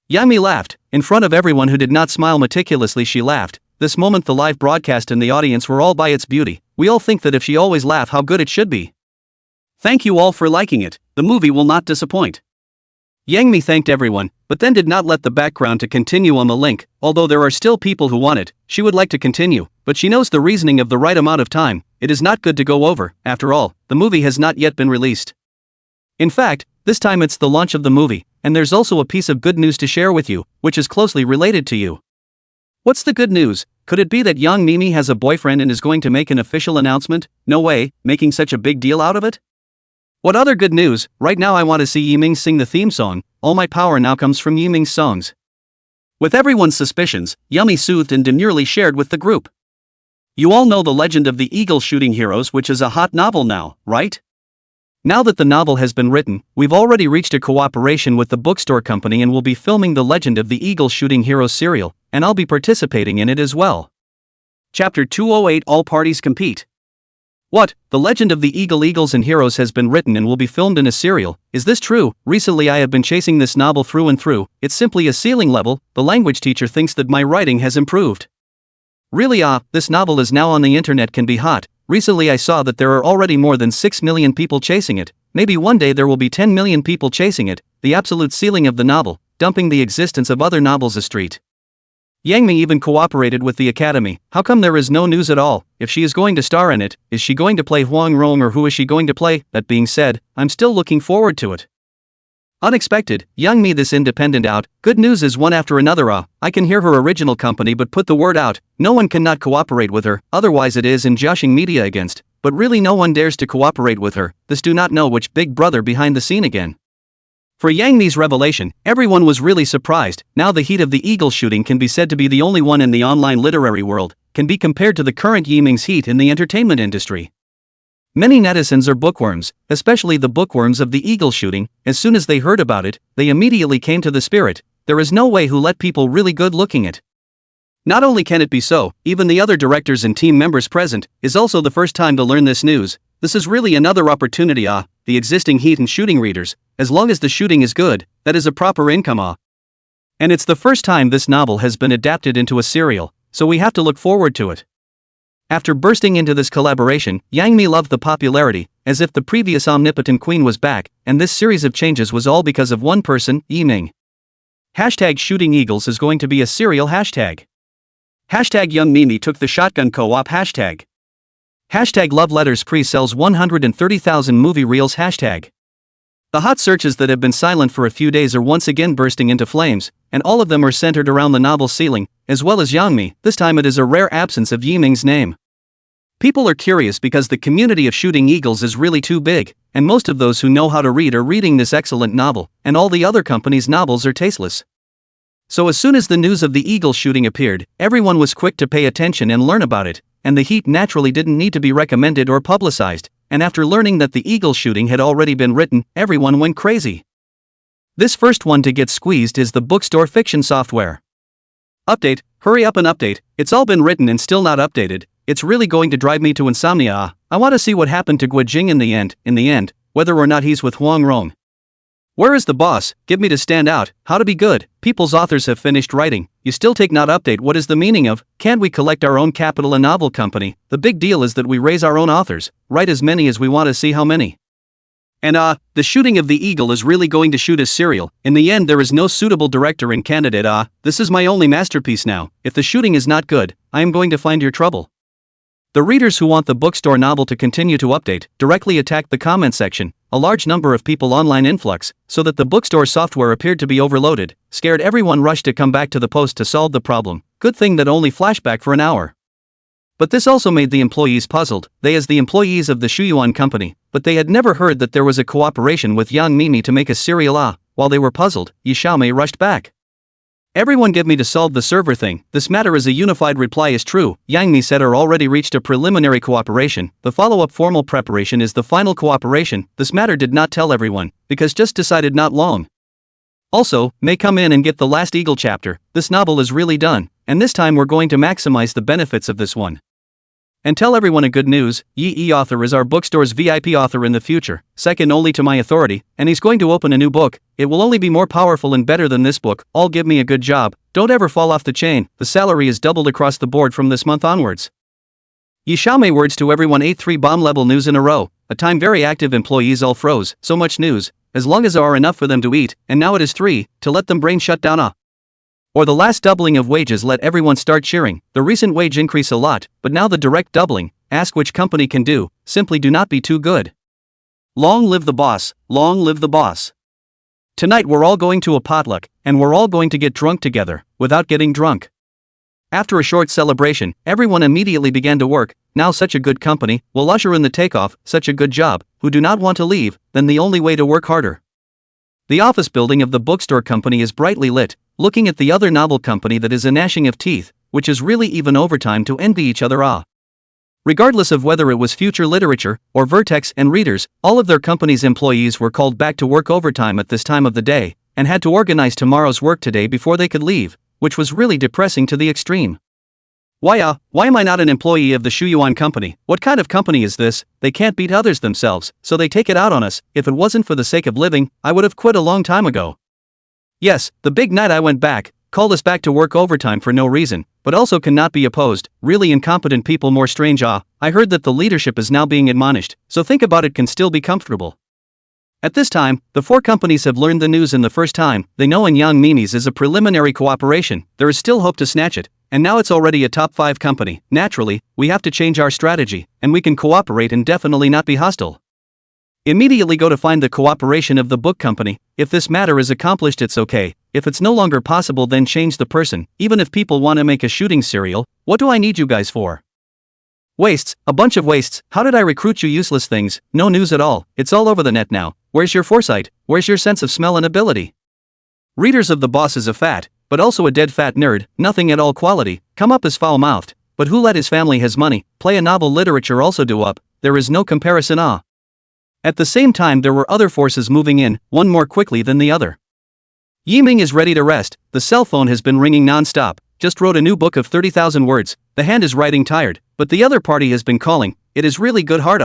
Yang Mi laughed. In front of everyone who did not smile meticulously, she laughed. This moment the live broadcast and the audience were all by its beauty. We all think that if she always laugh how good it should be. Thank you all for liking it, the movie will not disappoint. Yang Mi thanked everyone, but then did not let the background to continue on the link. Although there are still people who want it, she would like to continue, but she knows the reasoning of the right amount of time. It is not good to go over. After all, the movie has not yet been released. In fact, this time it's the launch of the movie, and there's also a piece of good news to share with you, which is closely related to you. What's the good news? Could it be that young Mimi has a boyfriend and is going to make an official announcement? No way, making such a big deal out of it? What other good news? Right now I want to see Yiming sing the theme song. All my power now comes from Yiming's songs. With everyone's suspicions, Yummy soothed and demurely shared with the group. You all know the legend of the eagle shooting heroes, which is a hot novel now, right? Now that the novel has been written, we've already reached a cooperation with the bookstore company and will be filming the Legend of the Eagle Shooting Heroes serial, and I'll be participating in it as well. Chapter 208 All Parties Compete. What? The Legend of the Eagles and Heroes has been written and will be filmed in a serial. Is this true? Recently I have been chasing this novel through and through. It's simply a ceiling level. The language teacher thinks that my writing has improved. Really? This novel is now on the internet, can be hot. Recently I saw that there are already more than 6 million people chasing it. Maybe one day there will be 10 million people chasing it. The absolute ceiling of the novel, dumping the existence of other novels a street. Yang Mi even cooperated with the Academy. How come there is no news at all? If she is going to star in it, is she going to play Huang Rong or who is she going to play? That being said, I'm still looking forward to it. Unexpected, Young Mi this independent out, good news is one after another. I can hear her original company but put the word out, no one cannot cooperate with her, otherwise it is in joshing media against, but really no one dares to cooperate with her, this do not know which big brother behind the scene again. For Yang Mi's revelation, everyone was really surprised. Now the heat of the eagle shooting can be said to be the only one in the online literary world, can be compared to the current Yiming's heat in the entertainment industry. Many netizens are bookworms, especially the bookworms of the eagle shooting. As soon as they heard about it, they immediately came to the spirit. There is no way who let people really good looking it. Not only can it be so, even the other directors and team members present, is also the first time to learn this news. This is really another opportunity. The existing heat and shooting readers, as long as the shooting is good, that is a proper income. And it's the first time this novel has been adapted into a serial, so we have to look forward to it. After bursting into this collaboration, Yang Mi loved the popularity, as if the previous omnipotent queen was back, and this series of changes was all because of one person, Yiming. Hashtag Shooting Eagles is going to be a serial hashtag. Hashtag Young Mimi took the shotgun co-op hashtag. Hashtag Love Letters pre-sells 130,000 movie reels hashtag. The hot searches that have been silent for a few days are once again bursting into flames, and all of them are centered around the novel's ceiling, as well as Yang Mi. This time it is a rare absence of Yiming's name. People are curious because the community of shooting eagles is really too big, and most of those who know how to read are reading this excellent novel, and all the other companies' novels are tasteless. So as soon as the news of the eagle shooting appeared, everyone was quick to pay attention and learn about it, and the heat naturally didn't need to be recommended or publicized. And after learning that the eagle shooting had already been written, everyone went crazy. This first one to get squeezed is the bookstore fiction software. Update, hurry up and update, it's all been written and still not updated, it's really going to drive me to insomnia. I want to see what happened to Guijing in the end, whether or not he's with Huang Rong. Where is the boss? Give me to stand out, how to be good, people's authors have finished writing, you still take not update, what is the meaning of, can't we collect our own capital and novel company, the big deal is that we raise our own authors, write as many as we want to see how many. And the shooting of the eagle is really going to shoot as serial, in the end there is no suitable director and candidate. This is my only masterpiece now, if the shooting is not good, I am going to find your trouble. The readers who want the bookstore novel to continue to update, directly attacked the comment section, a large number of people online influx, so that the bookstore software appeared to be overloaded, scared everyone rushed to come back to the post to solve the problem, good thing that only flashback for an hour. But this also made the employees puzzled, they as the employees of the Shuyuan company, but they had never heard that there was a cooperation with Yang Mimi to make a serial. While they were puzzled, Yi Xiaomei rushed back. Everyone give me to solve the server thing, this matter is a unified reply is true, Yang Mi said are already reached a preliminary cooperation, the follow-up formal preparation is the final cooperation, this matter did not tell everyone, because just decided not long. Also, may come in and get the last eagle chapter, this novel is really done, and this time we're going to maximize the benefits of this one. And tell everyone a good news, Yi author is our bookstore's VIP author in the future, second only to my authority, and he's going to open a new book, it will only be more powerful and better than this book, all give me a good job, don't ever fall off the chain, the salary is doubled across the board from this month onwards. Yi Xiaomei words to everyone ate 3 bomb level news in a row, a time very active employees all froze, so much news, as long as there are enough for them to eat, and now it is 3, to let them brain shut down. Or the last doubling of wages let everyone start cheering, the recent wage increase a lot, but now the direct doubling, ask which company can do, simply do not be too good. Long live the boss, long live the boss. Tonight we're all going to a potluck, and we're all going to get drunk together, without getting drunk. After a short celebration, everyone immediately began to work. Now such a good company will usher in the takeoff, such a good job, who do not want to leave, then the only way to work harder. The office building of the bookstore company is brightly lit, looking at the other novel company that is a gnashing of teeth, which is really even overtime to envy each other. Regardless of whether it was Future Literature or Vertex and Readers, all of their company's employees were called back to work overtime at this time of the day, and had to organize tomorrow's work today before they could leave, which was really depressing to the extreme. Why am I not an employee of the Shuyuan company? What kind of company is this? They can't beat others themselves, so they take it out on us. If it wasn't for the sake of living, I would have quit a long time ago. Yes, the big night I went back, called us back to work overtime for no reason, but also cannot be opposed. Really incompetent people more strange. I heard that the leadership is now being admonished, so think about it can still be comfortable. At this time, the four companies have learned the news in the first time. They know in Yang Mimi's is a preliminary cooperation, there is still hope to snatch it, and now it's already a top 5 company. Naturally, we have to change our strategy, and we can cooperate and definitely not be hostile. Immediately go to find the cooperation of the book company. If this matter is accomplished, it's okay. If it's no longer possible, then change the person. Even if people want to make a shooting serial, what do I need you guys for? Wastes, a bunch of wastes. How did I recruit you? Useless things, no news at all. It's all over the net now. Where's your foresight? Where's your sense of smell and ability? Readers of the boss is a fat, but also a dead fat nerd, nothing at all quality, come up as foul-mouthed, but who let his family has money, play a novel literature also do up, there is no comparison. At the same time there were other forces moving in, one more quickly than the other. Yiming is ready to rest, the cell phone has been ringing non-stop, just wrote a new book of 30,000 words, the hand is writing tired, but the other party has been calling, it is really good heart.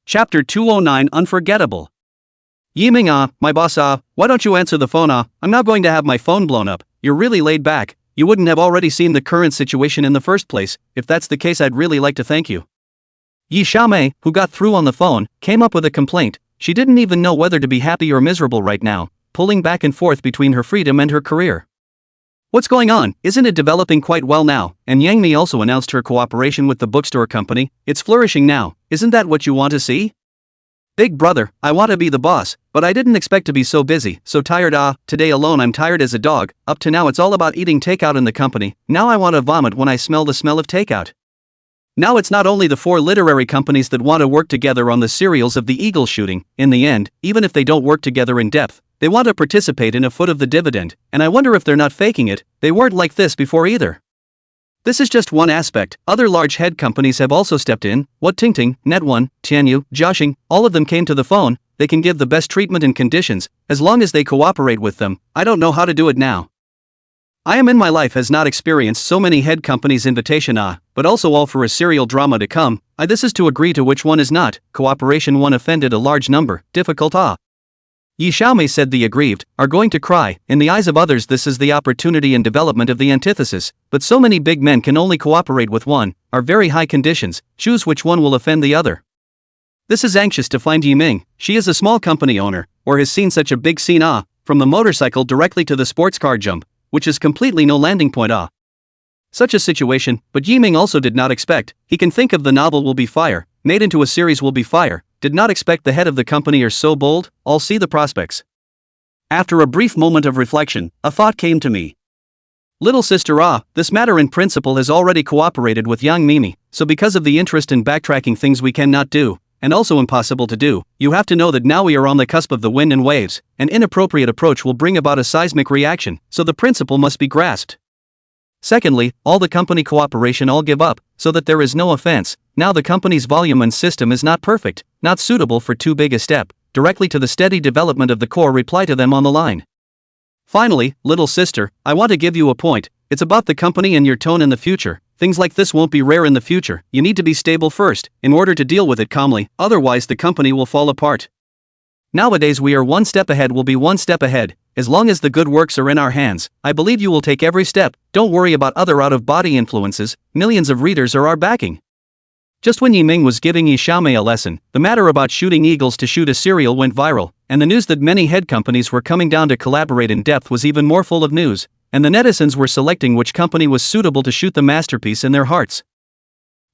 Chapter 209 Unforgettable. Yiming, my boss, why don't you answer the phone? I'm not going to have my phone blown up. You're really laid back. You wouldn't have already seen the current situation in the first place. If that's the case, I'd really like to thank you. Yi Xiaomei, who got through on the phone, came up with a complaint. She didn't even know whether to be happy or miserable right now, pulling back and forth between her freedom and her career. What's going on? Isn't it developing quite well now? And Yang Mi also announced her cooperation with the bookstore company. It's flourishing now. Isn't that what you want to see? Big brother, I want to be the boss, but I didn't expect to be so busy, so tired. Today alone I'm tired as a dog. Up to now it's all about eating takeout in the company. Now I want to vomit when I smell the smell of takeout. Now it's not only the 4 literary companies that want to work together on the serials of the Eagle shooting. In the end, even if they don't work together in depth, they want to participate in a foot of the dividend, and I wonder if they're not faking it. They weren't like this before either. This is just one aspect. Other large head companies have also stepped in. What Tingting, Net1, Tianyu, Jiaxing, all of them came to the phone. They can give the best treatment and conditions, as long as they cooperate with them. I don't know how to do it now. I am in my life has not experienced so many head companies invitation, but also all for a serial drama to come. This is to agree to which one is not. Cooperation one offended a large number. Difficult. Yi Xiaomei said the aggrieved are going to cry. In the eyes of others this is the opportunity and development of the antithesis, but so many big men can only cooperate with one, are very high conditions, choose which one will offend the other. This is anxious to find Yiming. She is a small company owner, or has seen such a big scene, from the motorcycle directly to the sports car jump, which is completely no landing point. Such a situation, but Yiming also did not expect. He can think of the novel will be fire, made into a series will be fire, did not expect the head of the company are so bold. I'll see the prospects. After a brief moment of reflection, a thought came to me. Little sister, this matter in principle has already cooperated with Yang Mimi, so because of the interest in backtracking things we cannot do, and also impossible to do, you have to know that now we are on the cusp of the wind and waves. An inappropriate approach will bring about a seismic reaction, so the principle must be grasped. Secondly, all the company cooperation all give up, so that there is no offense. Now the company's volume and system is not perfect, not suitable for too big a step, directly to the steady development of the core. Reply to them on the line. Finally, little sister, I want to give you a point. It's about the company and your tone in the future. Things like this won't be rare in the future. You need to be stable first, in order to deal with it calmly, otherwise the company will fall apart. Nowadays we are one step ahead, will be one step ahead. As long as the good works are in our hands, I believe you will take every step. Don't worry about other out-of-body influences, millions of readers are our backing. Just when Yiming was giving Yi Xiaomei a lesson, the matter about shooting eagles to shoot a serial went viral, and the news that many head companies were coming down to collaborate in depth was even more full of news, and the netizens were selecting which company was suitable to shoot the masterpiece in their hearts.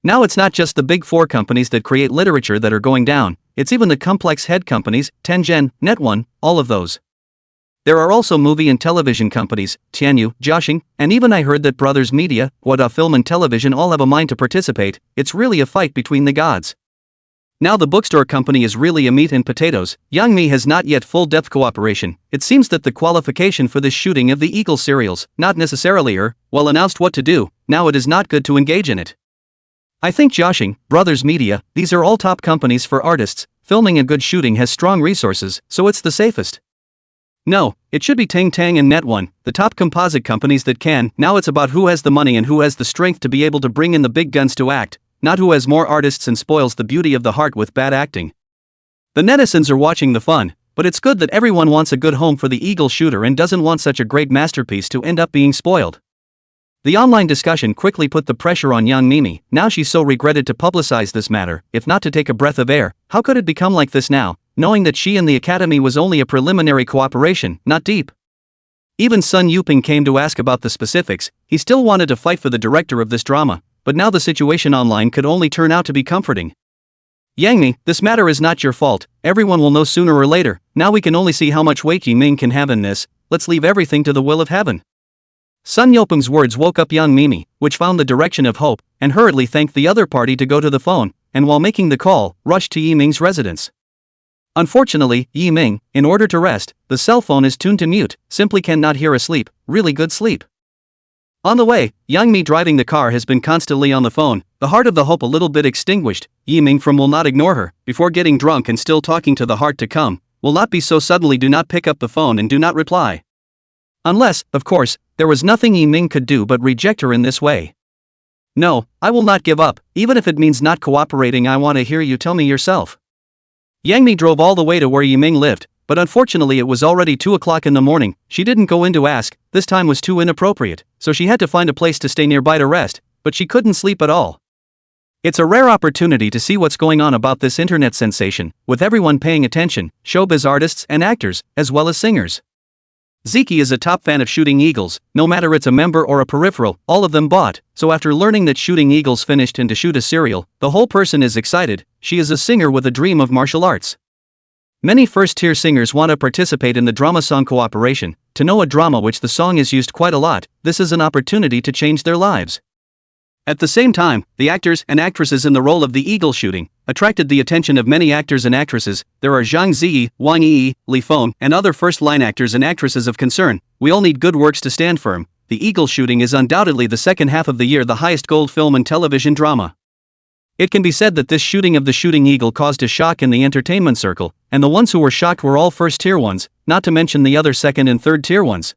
Now it's not just the big 4 companies that create literature that are going down, it's even the complex head companies, Tengen, Net1, all of those. There are also movie and television companies, Tianyu, Jiaxing, and even I heard that Brothers Media, Wada Film and Television all have a mind to participate. It's really a fight between the gods. Now the bookstore company is really a meat and potatoes. Yang Mi has not yet full-depth cooperation. It seems that the qualification for this shooting of the Eagle serials, not necessarily well announced what to do, now it is not good to engage in it. I think Jiaxing, Brothers Media, these are all top companies for artists. Filming a good shooting has strong resources, so it's the safest. No, it should be Ting Tang and Net1, the top composite companies that can. Now it's about who has the money and who has the strength to be able to bring in the big guns to act, not who has more artists and spoils the beauty of the heart with bad acting. The netizens are watching the fun, but it's good that everyone wants a good home for the Eagle shooter and doesn't want such a great masterpiece to end up being spoiled. The online discussion quickly put the pressure on Yang Mimi. Now she so regretted to publicize this matter, if not to take a breath of air. How could it become like this now, knowing that she and the academy was only a preliminary cooperation, not deep? Even Sun Yuping came to ask about the specifics. He still wanted to fight for the director of this drama, but now the situation online could only turn out to be comforting. Yang Mi, this matter is not your fault. Everyone will know sooner or later. Now we can only see how much weight Yiming can have in this. Let's leave everything to the will of heaven. Sun Yopeng's words woke up Yang Mimi, which found the direction of hope, and hurriedly thanked the other party to go to the phone, and while making the call, rushed to Yiming's residence. Unfortunately, Yiming, in order to rest, the cell phone is tuned to mute, simply cannot hear a sleep, really good sleep. On the way, Yang Mi driving the car has been constantly on the phone, the heart of the hope a little bit extinguished. Yiming from will not ignore her, before getting drunk and still talking to the heart to come, will not be so suddenly do not pick up the phone and do not reply. Unless, of course, there was nothing Yiming could do but reject her in this way. No, I will not give up, even if it means not cooperating. I want to hear you tell me yourself. Yang Mi drove all the way to where Yiming lived, but unfortunately it was already 2 o'clock in the morning. She didn't go in to ask, this time was too inappropriate, so she had to find a place to stay nearby to rest, but she couldn't sleep at all. It's a rare opportunity to see what's going on about this internet sensation, with everyone paying attention, showbiz artists and actors, as well as singers. Ziki is a top fan of shooting eagles, no matter it's a member or a peripheral, all of them bought, so after learning that shooting eagles finished and to shoot a serial, the whole person is excited. She is a singer with a dream of martial arts. Many first-tier singers want to participate in the drama song cooperation. To know a drama which the song is used quite a lot, this is an opportunity to change their lives. At the same time, the actors and actresses in the role of the eagle shooting attracted the attention of many actors and actresses. There are Zhang Ziyi, Wang Yi, Li Feng, and other first-line actors and actresses of concern. We all need good works to stand firm. The eagle shooting is undoubtedly the second half of the year the highest gold film and television drama. It can be said that this shooting of the shooting eagle caused a shock in the entertainment circle, and the ones who were shocked were all first-tier ones, not to mention the other second and third-tier ones.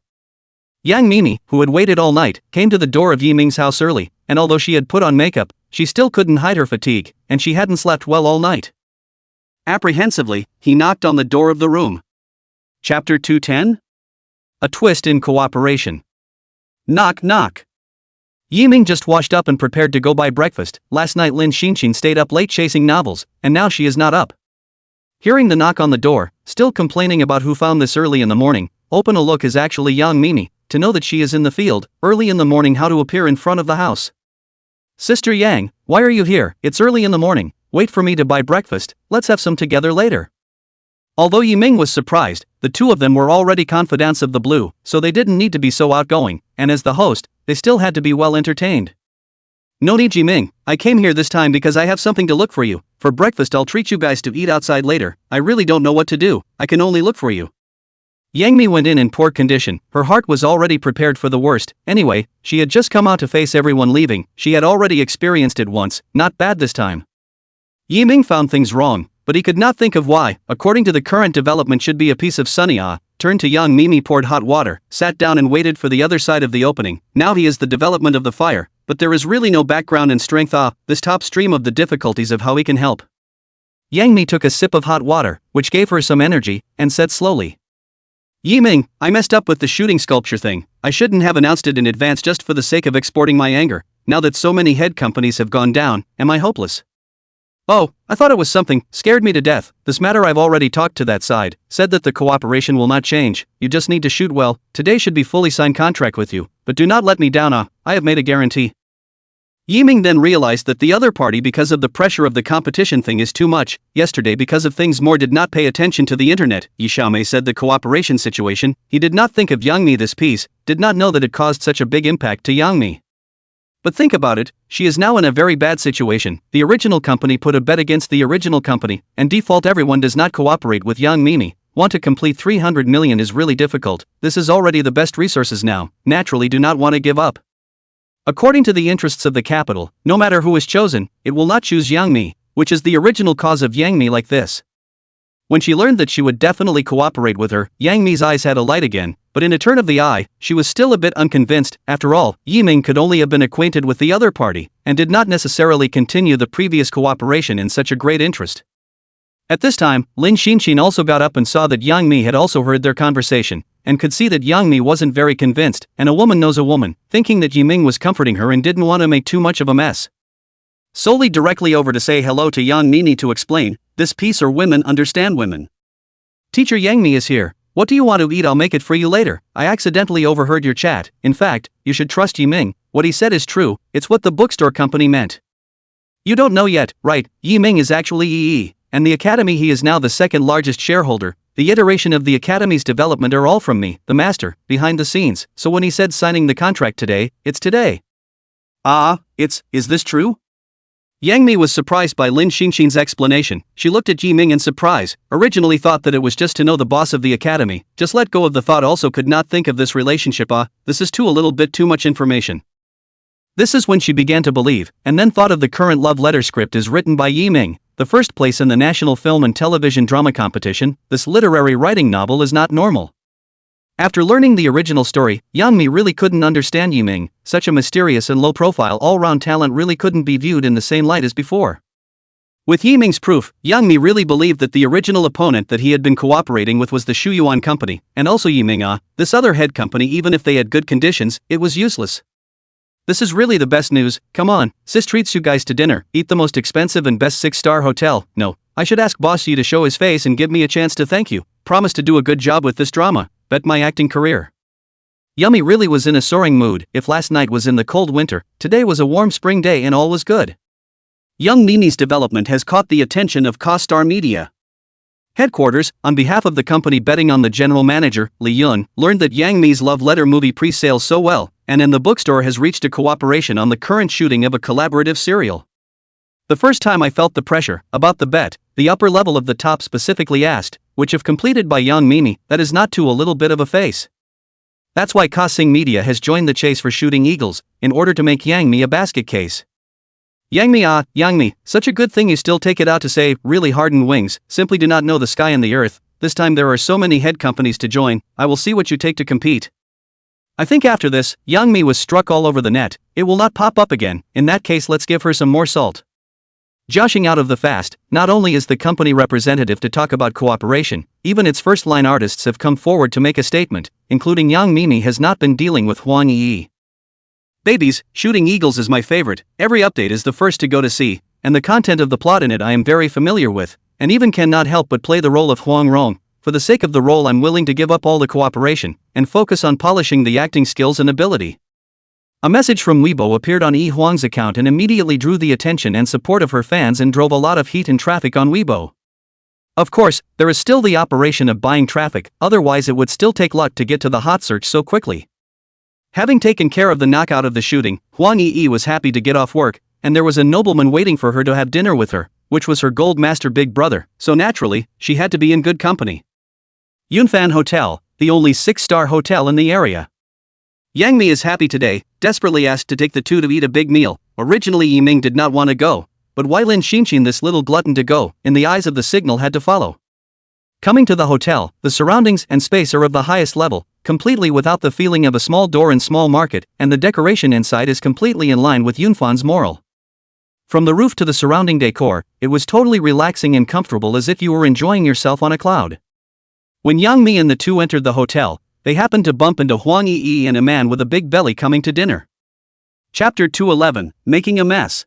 Yang Mimi, who had waited all night, came to the door of Yiming's house early, and although she had put on makeup, she still couldn't hide her fatigue, and she hadn't slept well all night. Apprehensively, he knocked on the door of the room. Chapter 210? A twist in cooperation. Knock knock. Yiming just washed up and prepared to go buy breakfast. Last night Lin Xinxin stayed up late chasing novels, and now she is not up. Hearing the knock on the door, still complaining about who found this early in the morning, open a look is actually Yang Mimi, to know that she is in the field, early in the morning how to appear in front of the house. Sister Yang, why are you here? It's early in the morning, wait for me to buy breakfast, let's have some together later. Although Yiming was surprised, the two of them were already confidants of the blue, so they didn't need to be so outgoing, and as the host, they still had to be well entertained. No need Yiming, I came here this time because I have something to look for you. For breakfast I'll treat you guys to eat outside later. I really don't know what to do, I can only look for you. Yang Mi went in poor condition, her heart was already prepared for the worst. Anyway, she had just come out to face everyone leaving, she had already experienced it once, not bad this time. Yiming found things wrong, but he could not think of why. According to the current development should be a piece of sunny turned to Yang Mimi poured hot water, sat down and waited for the other side of the opening. Now he is the development of the fire, but there is really no background and strength this top stream of the difficulties of how he can help. Yang Mi took a sip of hot water, which gave her some energy, and said slowly. Yiming, I messed up with the shooting sculpture thing. I shouldn't have announced it in advance just for the sake of exporting my anger. Now that so many head companies have gone down, am I hopeless? Oh, I thought it was something, scared me to death. This matter I've already talked to that side, said that the cooperation will not change, you just need to shoot well, today should be fully signed contract with you, but do not let me down I have made a guarantee. Yiming then realized that the other party, because of the pressure of the competition thing, is too much. Yesterday, because of things more, did not pay attention to the internet. Yi Xiaomei said the cooperation situation. He did not think of Yang Mi this piece, did not know that it caused such a big impact to Yang Mi. But think about it, she is now in a very bad situation. The original company put a bet against the original company, and default everyone does not cooperate with Yang Mimi. Want to complete 300 million is really difficult. This is already the best resources now, naturally do not want to give up. According to the interests of the capital, no matter who is chosen, it will not choose Yang Mi, which is the original cause of Yang Mi like this. When she learned that she would definitely cooperate with her, Yang Mi's eyes had a light again, but in a turn of the eye, she was still a bit unconvinced. After all, Yiming could only have been acquainted with the other party, and did not necessarily continue the previous cooperation in such a great interest. At this time, Lin Xinxin also got up and saw that Yang Mi had also heard their conversation, and could see that Yang Mi wasn't very convinced, and a woman knows a woman, thinking that Yiming was comforting her and didn't want to make too much of a mess. Solely directly over to say hello to Yang Mi to explain, this piece or women understand women. Teacher Yang Mi is here, what do you want to eat? I'll make it for you later. I accidentally overheard your chat. In fact, you should trust Yiming, what he said is true, it's what the bookstore company meant. You don't know yet, right? Yiming is actually Yi, and the academy he is now the second largest shareholder. The iteration of the academy's development are all from me, the master, behind the scenes, so when he said signing the contract today, it's today. Is this true? Yang Mi was surprised by Lin Xinxin's explanation. She looked at Yiming in surprise, originally thought that it was just to know the boss of the academy, just let go of the thought, also could not think of this relationship. This is a little bit too much information. This is when she began to believe, and then thought of the current love letter script is written by Yiming, the first place in the National Film and Television Drama Competition. This literary writing novel is not normal. After learning the original story, Yang Mi really couldn't understand Yiming, such a mysterious and low-profile all-round talent really couldn't be viewed in the same light as before. With Yiming's proof, Yang Mi really believed that the original opponent that he had been cooperating with was the Shuyuan company, and also Yiming, this other head company. Even if they had good conditions, it was useless. This is really the best news. Come on, sis treats you guys to dinner, eat the most expensive and best 6-star hotel. No, I should ask boss you to show his face and give me a chance to thank you. Promise to do a good job with this drama. Bet my acting career. Yummy really was in a soaring mood. If last night was in the cold winter, today was a warm spring day and all was good. Young Mimi's development has caught the attention of CoStar Media. Headquarters, on behalf of the company betting on the general manager, Li Yun, learned that Yang Mi's love letter movie pre-sales so well, and in the bookstore has reached a cooperation on the current shooting of a collaborative serial. The first time I felt the pressure, about the bet, the upper level of the top specifically asked, which if completed by Young Mimi, that is not too a little bit of a face. That's why CoSing Media has joined the chase for shooting eagles, in order to make Yang Mi a basket case. Yang Mi, such a good thing you still take it out to say, really hardened wings, simply do not know the sky and the earth. This time there are so many head companies to join, I will see what you take to compete. I think after this, Yang Mi was struck all over the net, it will not pop up again, in that case let's give her some more salt. Joshing out of the fast, not only is the company representative to talk about cooperation, even its first-line artists have come forward to make a statement, including Yang Mimi has not been dealing with Huang Yi. Babies, shooting eagles is my favorite, every update is the first to go to see, and the content of the plot in it I am very familiar with, and even cannot help but play the role of Huang Rong. For the sake of the role I'm willing to give up all the cooperation, and focus on polishing the acting skills and ability. A message from Weibo appeared on Yi Huang's account and immediately drew the attention and support of her fans and drove a lot of heat and traffic on Weibo. Of course, there is still the operation of buying traffic, otherwise it would still take luck to get to the hot search so quickly. Having taken care of the knockout of the shooting, Huang Yi was happy to get off work, and there was a nobleman waiting for her to have dinner with her, which was her gold master big brother, so naturally, she had to be in good company. Yunfan Hotel, the only 6-star hotel in the area. Yang Mi is happy today, desperately asked to take the two to eat a big meal. Originally Yiming did not want to go, but why Lin Xinxin, this little glutton, to go, in the eyes of the signal had to follow. Coming to the hotel, the surroundings and space are of the highest level, completely without the feeling of a small door and small market, and the decoration inside is completely in line with Yunfan's moral. From the roof to the surrounding decor, it was totally relaxing and comfortable as if you were enjoying yourself on a cloud. When Yang Mi and the two entered the hotel, they happened to bump into Huang Yi and a man with a big belly coming to dinner. Chapter 211, Making a Mess.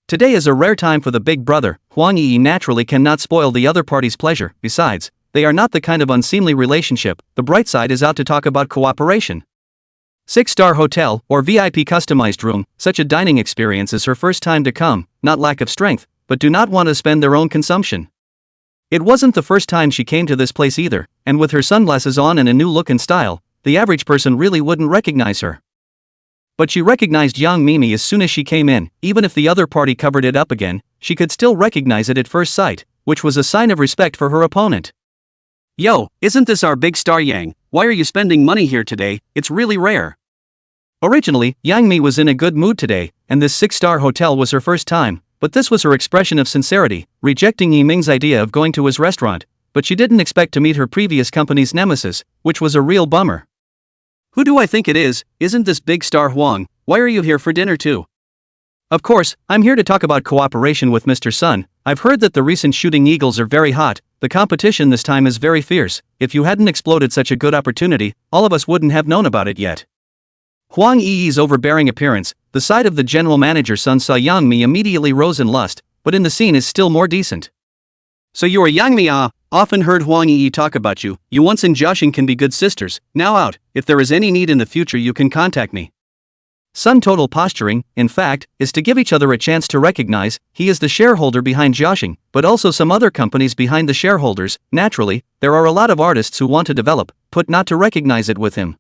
Today is a rare time for the big brother. Huang Yi naturally cannot spoil the other party's pleasure, besides, they are not the kind of unseemly relationship. The bright side is out to talk about cooperation. 6-star hotel or VIP customized room, such a dining experience is her first time to come, not lack of strength, but do not want to spend their own consumption. It wasn't the first time she came to this place either, and with her sunglasses on and a new look and style, the average person really wouldn't recognize her. But she recognized young Mimi as soon as she came in. Even if the other party covered it up again, she could still recognize it at first sight, which was a sign of respect for her opponent. Yo, isn't this our big star Yang? Why are you spending money here today? It's really rare. Originally, Yang Mi was in a good mood today, and this 6-star hotel was her first time, but this was her expression of sincerity, rejecting Yiming's idea of going to his restaurant, but she didn't expect to meet her previous company's nemesis, which was a real bummer. Who do I think it is? Isn't this big star Huang? Why are you here for dinner too? Of course, I'm here to talk about cooperation with Mr. Sun. I've heard that the recent shooting eagles are very hot. The competition this time is very fierce. If you hadn't exploded such a good opportunity, all of us wouldn't have known about it yet. Huang Yi's overbearing appearance, the sight of the general manager Sun saw Yang Mi immediately rose in lust, but in the scene is still more decent. So you are Yang Mi ah? Often heard Huang Yi talk about you. You once and Joshing can be good sisters. Now out. If there is any need in the future you can contact me. Sun total posturing, in fact, is to give each other a chance to recognize he is the shareholder behind Joshing, but also some other companies behind the shareholders. Naturally, there are a lot of artists who want to develop, but not to recognize it with him.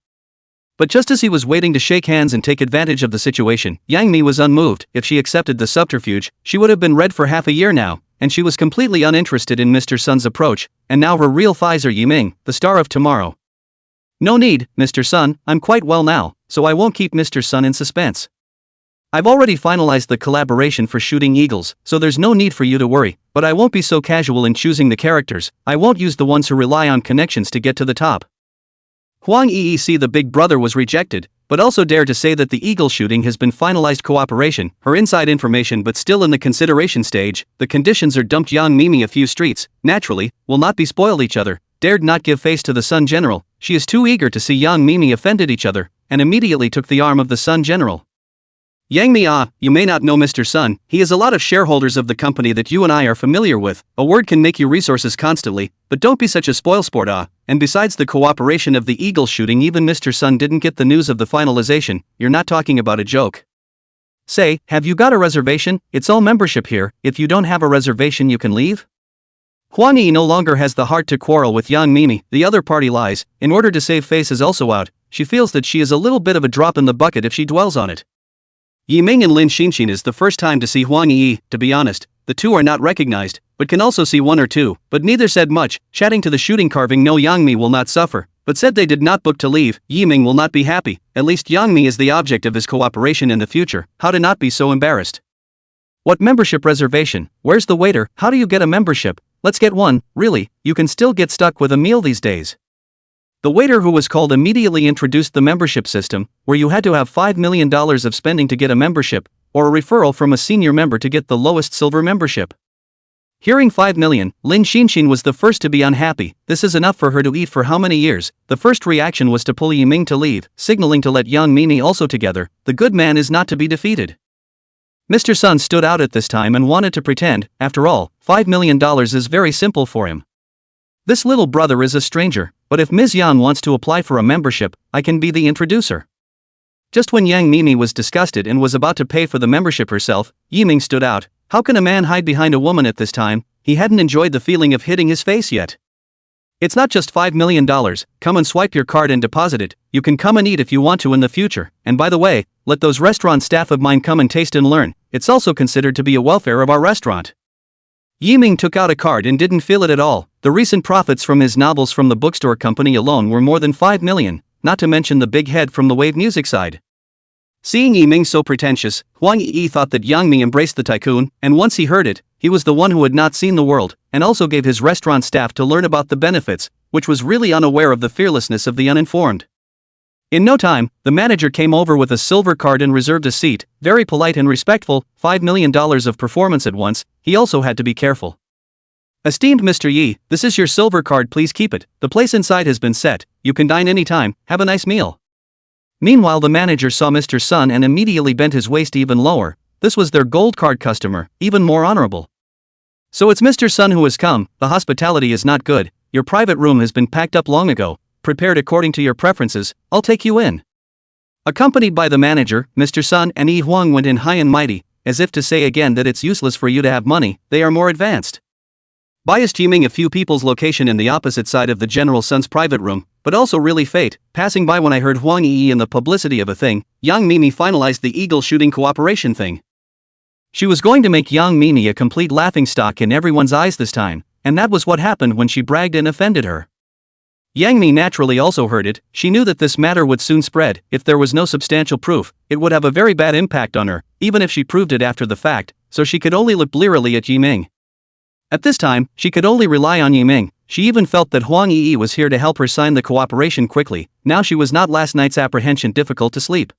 But just as he was waiting to shake hands and take advantage of the situation, Yang Mi was unmoved. If she accepted the subterfuge, she would have been red for half a year now, and she was completely uninterested in Mr. Sun's approach, and now her real thighs are Yiming, the star of tomorrow. No need, Mr. Sun, I'm quite well now, so I won't keep Mr. Sun in suspense. I've already finalized the collaboration for Shooting Eagles, so there's no need for you to worry, but I won't be so casual in choosing the characters. I won't use the ones who rely on connections to get to the top. Huang Yi, the big brother, was rejected, but also dared to say that the eagle shooting has been finalized cooperation, her inside information but still in the consideration stage. The conditions are dumped Yang Mimi a few streets, naturally, will not be spoiled each other, dared not give face to the Sun General. She is too eager to see Yang Mimi offended each other, and immediately took the arm of the Sun General. Yang Mi ah, you may not know Mr. Sun, he has a lot of shareholders of the company that you and I are familiar with. A word can make you resources constantly, but don't be such a spoilsport ah. And besides the cooperation of the eagle shooting, even Mr. Sun didn't get the news of the finalization. You're not talking about a joke. Say, have you got a reservation? It's all membership here. If you don't have a reservation you can leave? Huang Yi no longer has the heart to quarrel with Yang Mimi. The other party lies. In order to save face is also out. She feels that she is a little bit of a drop in the bucket if she dwells on it. Yiming and Lin Xinxin is the first time to see Huang Yi. To be honest, the two are not recognized, but can also see one or two, but neither said much. Chatting to the shooting carving, no, Yang Mi will not suffer, but said they did not book to leave. Yiming will not be happy. At least Yang Mi is the object of his cooperation in the future. How to not be so embarrassed? What membership reservation? Where's the waiter? How do you get a membership? Let's get one. Really, you can still get stuck with a meal these days. The waiter who was called immediately introduced the membership system, where you had to have $5 million of spending to get a membership, or a referral from a senior member to get the lowest silver membership. Hearing 5 million, Lin Xinxin was the first to be unhappy. This is enough for her to eat for how many years? The first reaction was to pull Yiming to leave, signaling to let Yang Mimi also together. The good man is not to be defeated. Mr. Sun stood out at this time and wanted to pretend. After all, $5 million is very simple for him. This little brother is a stranger, but if Ms. Yang wants to apply for a membership, I can be the introducer. Just when Yang Mimi was disgusted and was about to pay for the membership herself, Yiming stood out. How can a man hide behind a woman at this time? He hadn't enjoyed the feeling of hitting his face yet. It's not just $5 million, come and swipe your card and deposit it. You can come and eat if you want to in the future, and by the way, let those restaurant staff of mine come and taste and learn. It's also considered to be a welfare of our restaurant. Yiming took out a card and didn't feel it at all. The recent profits from his novels from the bookstore company alone were more than 5 million, not to mention the big head from the wave music side. Seeing Yiming so pretentious, Huang Yi thought that Yang Mi embraced the tycoon, and once he heard it, he was the one who had not seen the world, and also gave his restaurant staff to learn about the benefits, which was really unaware of the fearlessness of the uninformed. In no time, the manager came over with a silver card and reserved a seat, very polite and respectful. $5 million of performance at once, he also had to be careful. Esteemed Mr. Yi, this is your silver card, please keep it. The place inside has been set, you can dine anytime, have a nice meal. Meanwhile, the manager saw Mr. Sun and immediately bent his waist even lower. This was their gold card customer, even more honorable. So it's Mr. Sun who has come. The hospitality is not good. Your private room has been packed up long ago, prepared according to your preferences. I'll take you in. Accompanied by the manager, Mr. Sun and Yi Huang went in high and mighty, as if to say again that it's useless for you to have money, they are more advanced. Biased Yiming a few people's location in the opposite side of the General Sun's private room, but also really fate, passing by when I heard Huang Yi in the publicity of a thing, Yang Mimi finalized the eagle shooting cooperation thing. She was going to make Yang Mimi a complete laughingstock in everyone's eyes this time, and that was what happened when she bragged and offended her. Yang Mi naturally also heard it. She knew that this matter would soon spread. If there was no substantial proof, it would have a very bad impact on her, even if she proved it after the fact, so she could only look blearily at Yiming. At this time, she could only rely on Yiming. She even felt that Huang Yi was here to help her sign the cooperation quickly. Now she was not last night's apprehension difficult to sleep.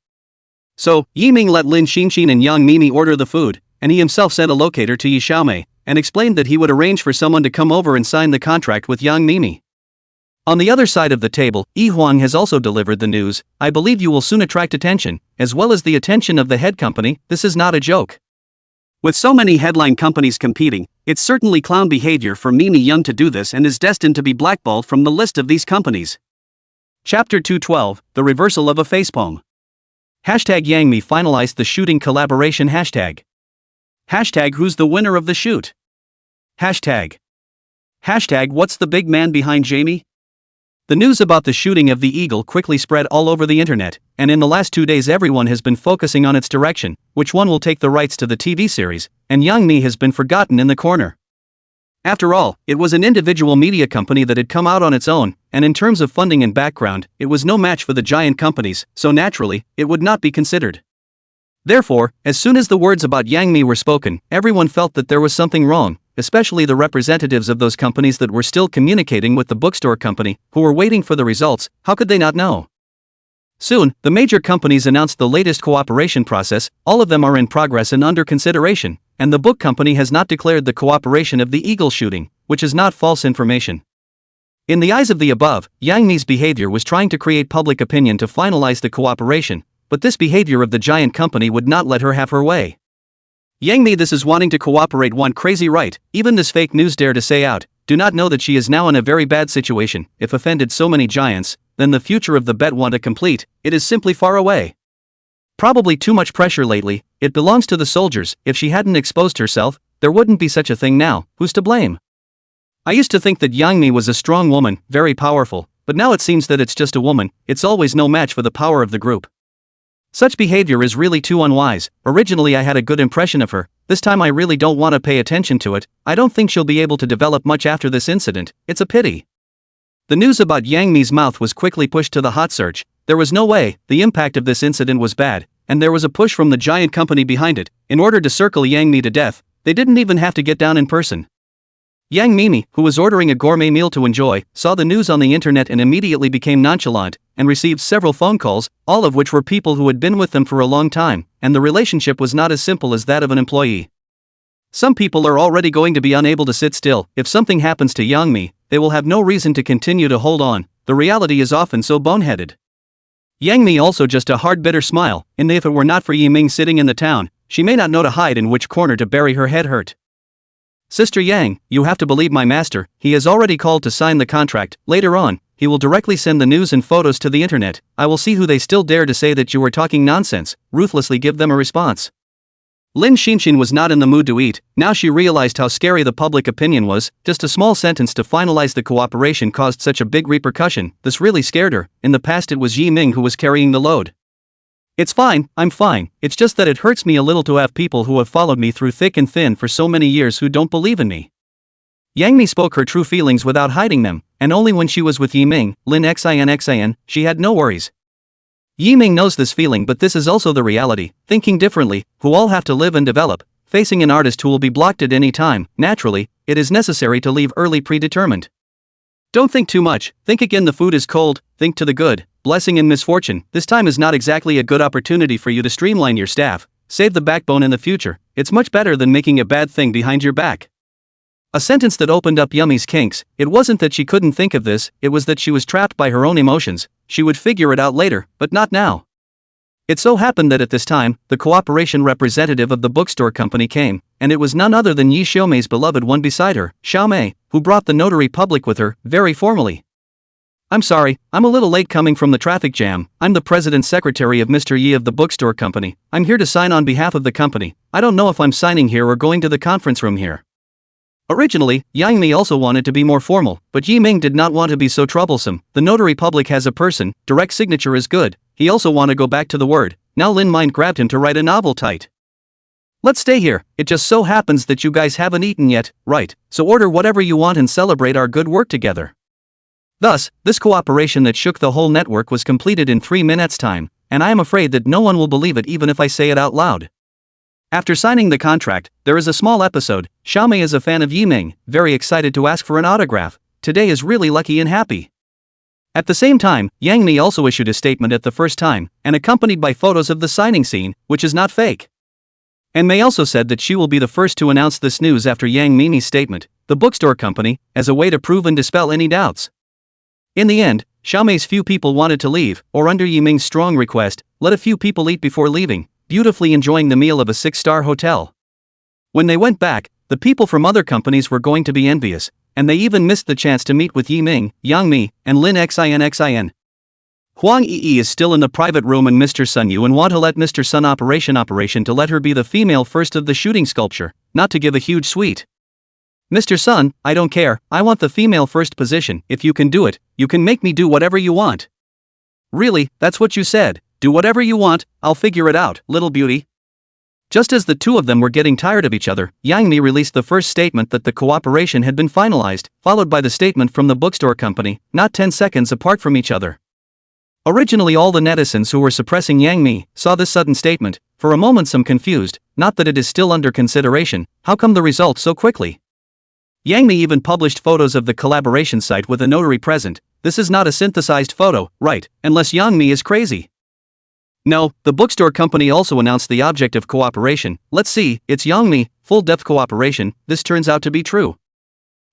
So, Yiming let Lin Xinxin and Yang Mimi order the food, and he himself sent a locator to Yi Xiaomei, and explained that he would arrange for someone to come over and sign the contract with Yang Mimi. On the other side of the table, Yi Huang has also delivered the news. I believe you will soon attract attention, as well as the attention of the head company. This is not a joke. With so many headline companies competing, it's certainly clown behavior for Mimi Young to do this and is destined to be blackballed from the list of these companies. Chapter 212, The Reversal of a Facepalm. Hashtag Yangmi finalized the shooting collaboration hashtag. Hashtag who's the winner of the shoot? Hashtag what's the big man behind Jamie? The news about the shooting of the eagle quickly spread all over the internet, and in the last 2 days everyone has been focusing on its direction, which one will take the rights to the TV series, and Yang Mi has been forgotten in the corner. After all, it was an individual media company that had come out on its own, and in terms of funding and background, it was no match for the giant companies, so naturally, it would not be considered. Therefore, as soon as the words about Yang Mi were spoken, everyone felt that there was something wrong, especially the representatives of those companies that were still communicating with the bookstore company, who were waiting for the results. How could they not know? Soon, the major companies announced the latest cooperation process. All of them are in progress and under consideration, and the book company has not declared the cooperation of the eagle shooting, which is not false information. In the eyes of the above, Yang Mi's behavior was trying to create public opinion to finalize the cooperation, but this behavior of the giant company would not let her have her way. Yang Mi, this is wanting to cooperate one crazy right. Even this fake news dare to say out, do not know that she is now in a very bad situation. If offended so many giants, then the future of the bet want to complete, it is simply far away. Probably too much pressure lately. It belongs to the soldiers. If she hadn't exposed herself, there wouldn't be such a thing now. Who's to blame? I used to think that Yang Mi was a strong woman, very powerful, but now it seems that it's just a woman. It's always no match for the power of the group. Such behavior is really too unwise. Originally I had a good impression of her, this time I really don't want to pay attention to it. I don't think she'll be able to develop much after this incident. It's a pity. The news about Yang Mi's mouth was quickly pushed to the hot search. There was no way. The impact of this incident was bad, and there was a push from the giant company behind it. In order to circle Yang Mi to death, they didn't even have to get down in person. Yang Mimi, who was ordering a gourmet meal to enjoy, saw the news on the internet and immediately became nonchalant, and received several phone calls, all of which were people who had been with them for a long time, and the relationship was not as simple as that of an employee. Some people are already going to be unable to sit still. If something happens to Yang Mi, they will have no reason to continue to hold on. The reality is often so boneheaded. Yang Mi also just a hard bitter smile, and if it were not for Yiming sitting in the town, she may not know to hide in which corner to bury her head hurt. Sister Yang, you have to believe my master. He has already called to sign the contract. Later on, he will directly send the news and photos to the internet. I will see who they still dare to say that you were talking nonsense. Ruthlessly give them a response. Lin Xinxin was not in the mood to eat. Now she realized how scary the public opinion was. Just a small sentence to finalize the cooperation caused such a big repercussion. This really scared her. In the past it was Yi Ming who was carrying the load. It's fine, I'm fine. It's just that it hurts me a little to have people who have followed me through thick and thin for so many years who don't believe in me. Yang Mi spoke her true feelings without hiding them, and only when she was with Yiming, Lin Xin, she had no worries. Yiming knows this feeling, but this is also the reality, thinking differently, who all have to live and develop, facing an artist who will be blocked at any time. Naturally, it is necessary to leave early predetermined. Don't think too much, think again, the food is cold, think to the good, blessing and misfortune. This time is not exactly a good opportunity for you to streamline your staff, save the backbone in the future. It's much better than making a bad thing behind your back. A sentence that opened up Yummy's kinks. It wasn't that she couldn't think of this, it was that she was trapped by her own emotions. She would figure it out later, but not now. It so happened that at this time, the cooperation representative of the bookstore company came, and it was none other than Yi Xiaomei's beloved one beside her, Xiaomei, who brought the notary public with her, very formally. I'm sorry, I'm a little late coming from the traffic jam. I'm the president's secretary of Mr. Yi of the bookstore company. I'm here to sign on behalf of the company. I don't know if I'm signing here or going to the conference room here. Originally, Yang Mi also wanted to be more formal, but Yi Ming did not want to be so troublesome. The notary public has a person, direct signature is good. He also want to go back to the word. Now Lin mind grabbed him to write a novel tight. Let's stay here, it just so happens that you guys haven't eaten yet, right, so order whatever you want and celebrate our good work together. Thus, this cooperation that shook the whole network was completed in 3 minutes time, and I am afraid that no one will believe it even if I say it out loud. After signing the contract, there is a small episode. Xiaomei is a fan of Yi Ming, very excited to ask for an autograph. Today is really lucky and happy. At the same time, Yang Mi also issued a statement at the first time, and accompanied by photos of the signing scene, which is not fake. And Mei also said that she will be the first to announce this news after Yang Mimi's statement, the bookstore company, as a way to prove and dispel any doubts. In the end, Xiaomei's few people wanted to leave, or under Yi Ming's strong request, let a few people eat before leaving, beautifully enjoying the meal of a 6-star hotel. When they went back, the people from other companies were going to be envious, and they even missed the chance to meet with Yi Ming, Yang Mi, and Lin Xin. Huang Yi is still in the private room and Mr. Sun Yuan want to let Mr. Sun operation to let her be the female first of the shooting sculpture, not to give a huge suite. Mr. Sun, I don't care, I want the female first position. If you can do it, you can make me do whatever you want. Really, that's what you said, do whatever you want, I'll figure it out, little beauty. Just as the two of them were getting tired of each other, Yang Mi released the first statement that the cooperation had been finalized, followed by the statement from the bookstore company, not 10 seconds apart from each other. Originally all the netizens who were suppressing Yang Mi saw this sudden statement, for a moment some confused, not that it is still under consideration, how come the result so quickly? Yang Mi even published photos of the collaboration site with a notary present. This is not a synthesized photo, right, unless Yang Mi is crazy. No, the bookstore company also announced the object of cooperation. Let's see, it's Yang Mi, full-depth cooperation. This turns out to be true.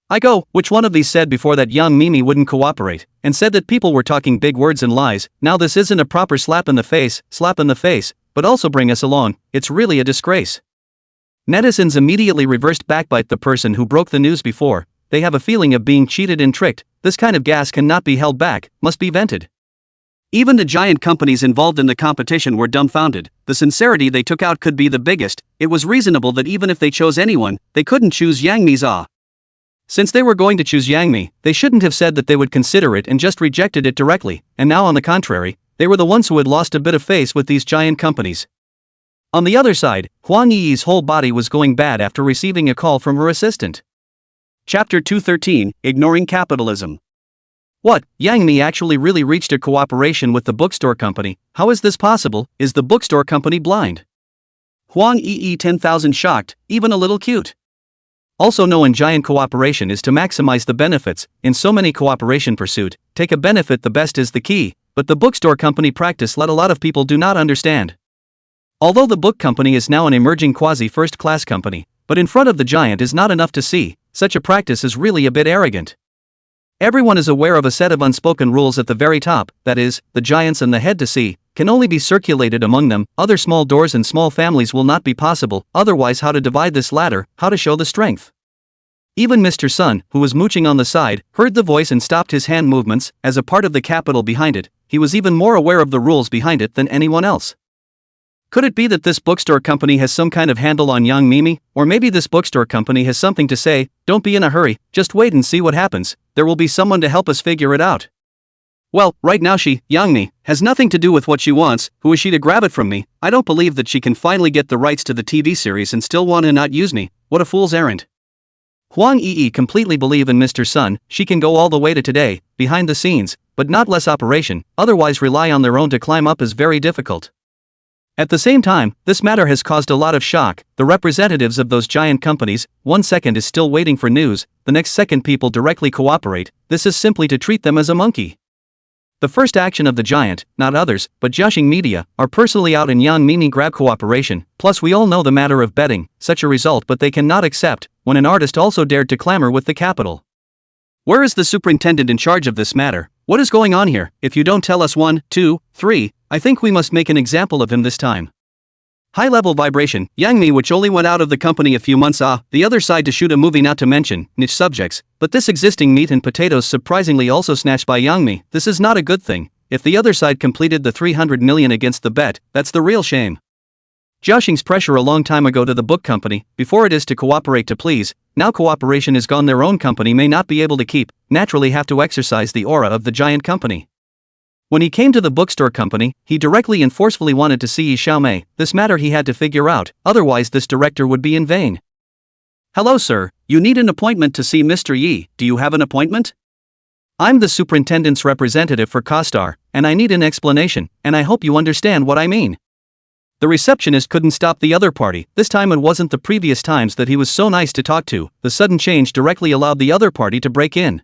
I go, which one of these said before that Yang Mimi wouldn't cooperate, and said that people were talking big words and lies? Now this isn't a proper slap in the face, but also bring us along, it's really a disgrace. Netizens immediately reversed backbite the person who broke the news before. They have a feeling of being cheated and tricked. This kind of gas cannot be held back, must be vented. Even the giant companies involved in the competition were dumbfounded. The sincerity they took out could be the biggest. It was reasonable that even if they chose anyone, they couldn't choose Yang Mi's ah. Since they were going to choose Yang Mi, they shouldn't have said that they would consider it and just rejected it directly, and now on the contrary, they were the ones who had lost a bit of face with these giant companies. On the other side, Huang Yi's whole body was going bad after receiving a call from her assistant. Chapter 213, Ignoring Capitalism. What, Yang Mi actually really reached a cooperation with the bookstore company? How is this possible? Is the bookstore company blind? Huang Yi 10,000 shocked, even a little cute. Also known in giant cooperation is to maximize the benefits. In so many cooperation pursuit, take a benefit, the best is the key, but the bookstore company practice let a lot of people do not understand. Although the book company is now an emerging quasi-first class company, but in front of the giant is not enough to see, such a practice is really a bit arrogant. Everyone is aware of a set of unspoken rules at the very top, that is, the giants and the head to see, can only be circulated among them, other small doors and small families will not be possible, otherwise how to divide this ladder, how to show the strength. Even Mr. Sun, who was mooching on the side, heard the voice and stopped his hand movements, as a part of the capital behind it, he was even more aware of the rules behind it than anyone else. Could it be that this bookstore company has some kind of handle on Yang Mimi, or maybe this bookstore company has something to say? Don't be in a hurry, just wait and see what happens, there will be someone to help us figure it out. Well, right now she, Yang Mi, has nothing to do with what she wants. Who is she to grab it from me? I don't believe that she can finally get the rights to the TV series and still want to not use me. What a fool's errand. Huang Yi completely believe in Mr. Sun. She can go all the way to today, behind the scenes, but not less operation, otherwise rely on their own to climb up is very difficult. At the same time, this matter has caused a lot of shock. The representatives of those giant companies, 1 second is still waiting for news, the next second people directly cooperate. This is simply to treat them as a monkey. The first action of the giant, not others, but Jiaxing Media, are personally out in Yang Mimi grab cooperation, plus we all know the matter of betting, such a result but they cannot accept, when an artist also dared to clamor with the capital. Where is the superintendent in charge of this matter? What is going on here? If you don't tell us 1, 2, 3, I think we must make an example of him this time. High-level vibration, Yang Mi, which only went out of the company a few months the other side to shoot a movie, not to mention niche subjects, but this existing meat and potatoes surprisingly also snatched by Yang Mi. This is not a good thing. If the other side completed the 300 million against the bet, that's the real shame. Jiaxing's pressure a long time ago to the book company, before it is to cooperate to please, now cooperation is gone, their own company may not be able to keep, naturally have to exercise the aura of the giant company. When he came to the bookstore company, he directly and forcefully wanted to see Yi Xiaomei. This matter he had to figure out, otherwise this director would be in vain. Hello sir, you need an appointment to see Mr. Yi, do you have an appointment? I'm the superintendent's representative for Costar, and I need an explanation, and I hope you understand what I mean. The receptionist couldn't stop the other party. This time it wasn't the previous times that he was so nice to talk to. The sudden change directly allowed the other party to break in.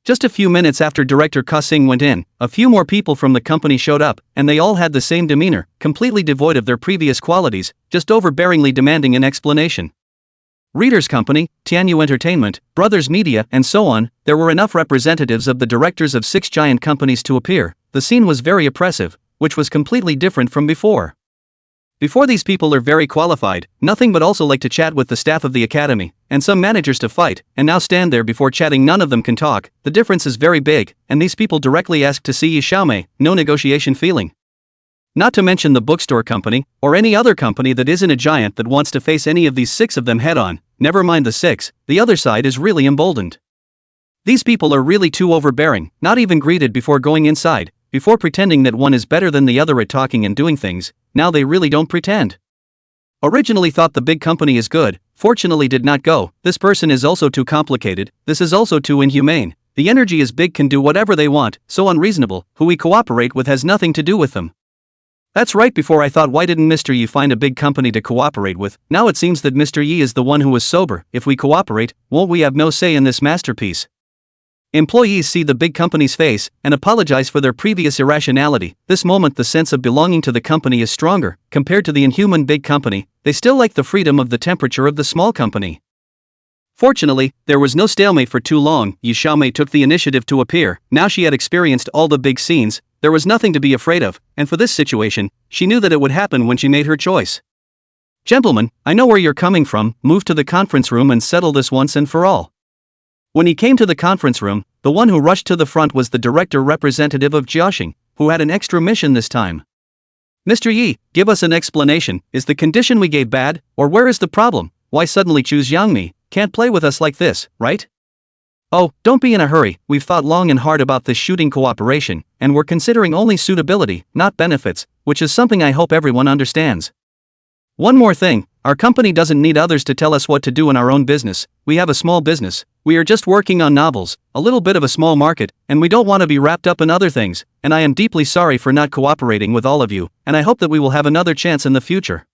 Just a few minutes after Director Ka Sing went in, a few more people from the company showed up, and they all had the same demeanor, completely devoid of their previous qualities, just overbearingly demanding an explanation. Readers Company, Tianyu Entertainment, Brothers Media, and so on, there were enough representatives of the directors of 6 giant companies to appear. The scene was very oppressive, which was completely different from before. Before, these people are very qualified, nothing but also like to chat with the staff of the academy, and some managers to fight, and now stand there before chatting, none of them can talk. The difference is very big, and these people directly ask to see Yi Xiaomei, no negotiation feeling. Not to mention the bookstore company, or any other company that isn't a giant that wants to face any of these 6 of them head on, never mind the 6, the other side is really emboldened. These people are really too overbearing, not even greeted before going inside, before pretending that one is better than the other at talking and doing things. Now they really don't pretend. Originally thought the big company is good, fortunately did not go. This person is also too complicated, this is also too inhumane. The energy is big, can do whatever they want, so unreasonable. Who we cooperate with has nothing to do with them. That's right, before I thought, why didn't Mr. Yi find a big company to cooperate with? Now it seems that Mr. Yi is the one who was sober. If we cooperate, won't we have no say in this masterpiece? Employees see the big company's face and apologize for their previous irrationality. This moment the sense of belonging to the company is stronger. Compared to the inhuman big company, they still like the freedom of the temperature of the small company. Fortunately, there was no stalemate for too long. Yi Xiaomei took the initiative to appear. Now she had experienced all the big scenes, there was nothing to be afraid of, and for this situation, she knew that it would happen when she made her choice. Gentlemen, I know where you're coming from, move to the conference room and settle this once and for all. When he came to the conference room, the one who rushed to the front was the director representative of Jiaxing, who had an extra mission this time. Mr. Yi, give us an explanation. Is the condition we gave bad, or where is the problem? Why suddenly choose Yang Mi? Can't play with us like this, right? Oh, don't be in a hurry, we've thought long and hard about this shooting cooperation, and we're considering only suitability, not benefits, which is something I hope everyone understands. One more thing, our company doesn't need others to tell us what to do in our own business. We have a small business, we are just working on novels, a little bit of a small market, and we don't want to be wrapped up in other things, and I am deeply sorry for not cooperating with all of you, and I hope that we will have another chance in the future.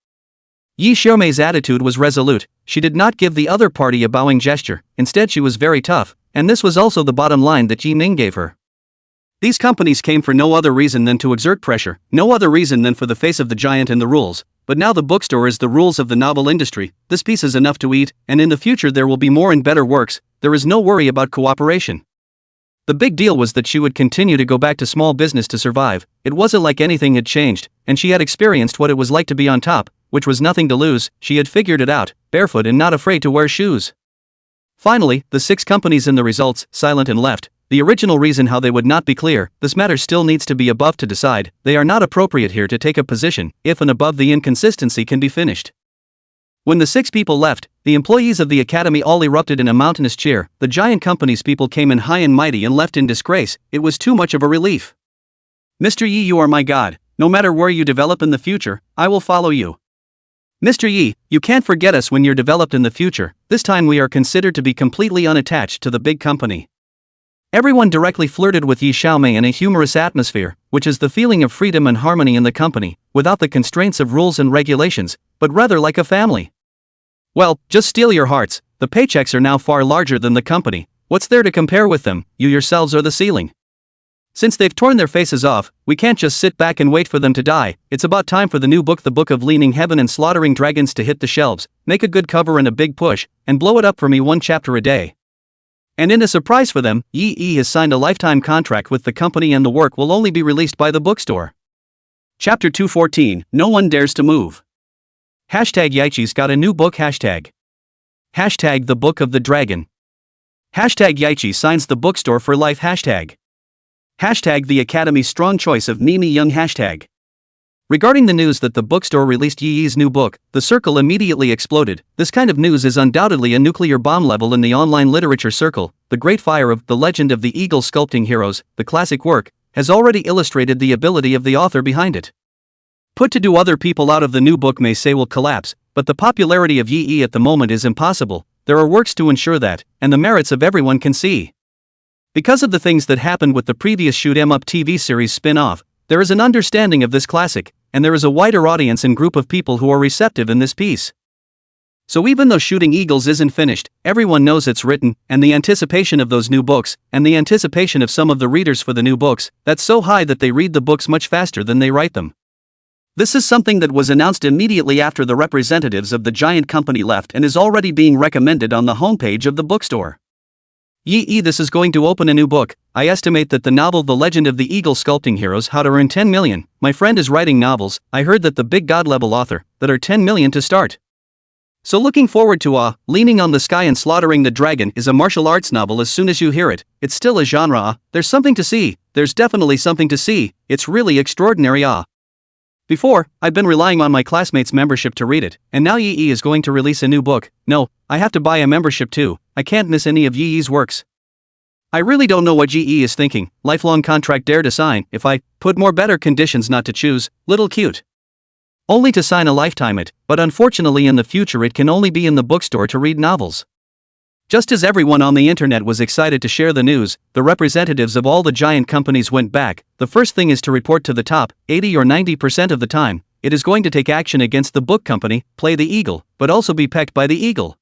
Yi Xiaomei's attitude was resolute. She did not give the other party a bowing gesture, instead she was very tough, and this was also the bottom line that Yi Ning gave her. These companies came for no other reason than to exert pressure, no other reason than for the face of the giant and the rules. But now the bookstore is the rules of the novel industry. This piece is enough to eat, and in the future there will be more and better works. There is no worry about cooperation. The big deal was that she would continue to go back to small business to survive. It wasn't like anything had changed, and she had experienced what it was like to be on top, which was nothing to lose. She had figured it out, barefoot and not afraid to wear shoes. Finally, the 6 companies in the results, silent and left. The original reason how they would not be clear. This matter still needs to be above to decide. They are not appropriate here to take a position, if and above the inconsistency can be finished. When the 6 people left, the employees of the academy all erupted in a mountainous cheer. The giant company's people came in high and mighty and left in disgrace. It was too much of a relief. Mr. Yi, you are my god. No matter where you develop in the future, I will follow you. Mr. Yi, you can't forget us when you're developed in the future. This time we are considered to be completely unattached to the big company. Everyone directly flirted with Yi Xiaomei in a humorous atmosphere, which is the feeling of freedom and harmony in the company, without the constraints of rules and regulations, but rather like a family. Well, just steal your hearts, the paychecks are now far larger than the company. What's there to compare with them? You yourselves are the ceiling. Since they've torn their faces off, we can't just sit back and wait for them to die. It's about time for the new book, The Book of Leaning Heaven and Slaughtering Dragons, to hit the shelves. Make a good cover and a big push, and blow it up for me 1 chapter a day. And in a surprise for them, Yi has signed a lifetime contract with the company and the work will only be released by the bookstore. Chapter 214, No One Dares to Move. Hashtag Yaichi's got a new book. Hashtag the Book of the Dragon. Hashtag Yaichi signs the bookstore for life. Hashtag the Academy's strong choice of Mimi Young. Hashtag. Regarding the news that the bookstore released Yi Yi's new book, the circle immediately exploded. This kind of news is undoubtedly a nuclear bomb level in the online literature circle. The Great Fire of The Legend of the Eagle Sculpting Heroes, the classic work, has already illustrated the ability of the author behind it. Put to do, other people out of the new book may say will collapse, but the popularity of Yi Yi at the moment is impossible. There are works to ensure that, and the merits of everyone can see. Because of the things that happened with the previous Shoot 'em Up TV series spin-off, there is an understanding of this classic, and there is a wider audience and group of people who are receptive in this piece. So even though Shooting Eagles isn't finished, everyone knows it's written, and the anticipation of those new books, and the anticipation of some of the readers for the new books, that's so high that they read the books much faster than they write them. This is something that was announced immediately after the representatives of the giant company left and is already being recommended on the homepage of the bookstore. Yi Yi, this is going to open a new book. I estimate that the novel The Legend of the Eagle Sculpting Heroes, How to Earn 10 Million. My friend is writing novels. I heard that the big god level author, that are 10 million to start. So looking forward to Leaning on the Sky and Slaughtering the Dragon is a martial arts novel. As soon as you hear it, it's still a genre. There's something to see. There's definitely something to see. It's really extraordinary. Before, I've been relying on my classmates' membership to read it, and now Yi Yi is going to release a new book. No, I have to buy a membership too. I can't miss any of Yi Yi's works. I really don't know what Yi Yi is thinking. Lifelong contract dare to sign, if I put more better conditions not to choose, little cute. Only to sign a lifetime it, but unfortunately in the future it can only be in the bookstore to read novels. Just as everyone on the internet was excited to share the news, the representatives of all the giant companies went back. The first thing is to report to the top. 80 or 90% of the time, it is going to take action against the book company, play the eagle, but also be pecked by the eagle.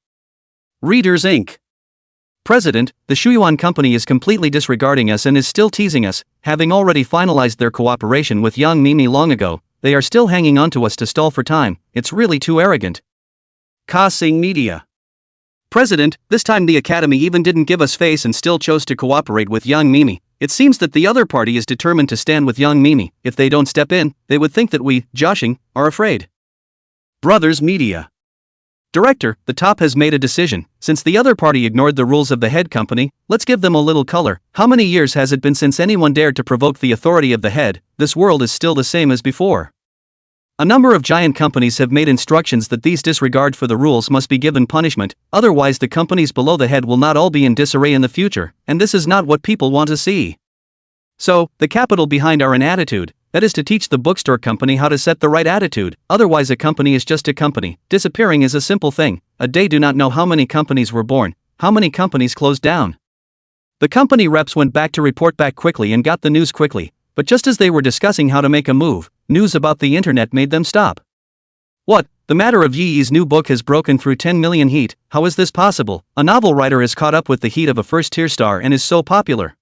Readers Inc. President, the Shuyuan company is completely disregarding us and is still teasing us, having already finalized their cooperation with Young Mimi long ago. They are still hanging on to us to stall for time. It's really too arrogant. Ka-Sing Media. President, this time the Academy even didn't give us face and still chose to cooperate with Young Mimi. It seems that the other party is determined to stand with Young Mimi. If they don't step in, they would think that we, joshing, are afraid. Brothers Media. Director, the top has made a decision. Since the other party ignored the rules of the head company, let's give them a little color. How many years has it been since anyone dared to provoke the authority of the head? This world is still the same as before. A number of giant companies have made instructions that these disregard for the rules must be given punishment, otherwise the companies below the head will not all be in disarray in the future, and this is not what people want to see. So, the capital behind our attitude, that is to teach the bookstore company how to set the right attitude, otherwise a company is just a company. Disappearing is a simple thing. A day do not know how many companies were born, how many companies closed down. The company reps went back to report back quickly and got the news quickly, but just as they were discussing how to make a move, news about the internet made them stop. What? The matter of Yi Yi's new book has broken through 10 million heat. How is this possible? A novel writer has caught up with the heat of a first-tier star and is so popular.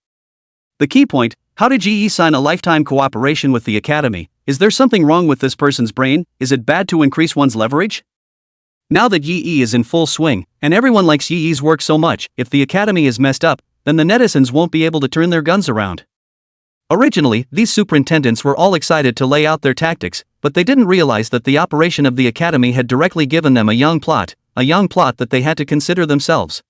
The key point, how did Yi Yi sign a lifetime cooperation with the Academy? Is there something wrong with this person's brain? Is it bad to increase one's leverage? Now that Yi Yi is in full swing, and everyone likes Yi Yi's work so much, if the Academy is messed up, then the netizens won't be able to turn their guns around. Originally, these superintendents were all excited to lay out their tactics, but they didn't realize that the operation of the Academy had directly given them a young plot that they had to consider themselves.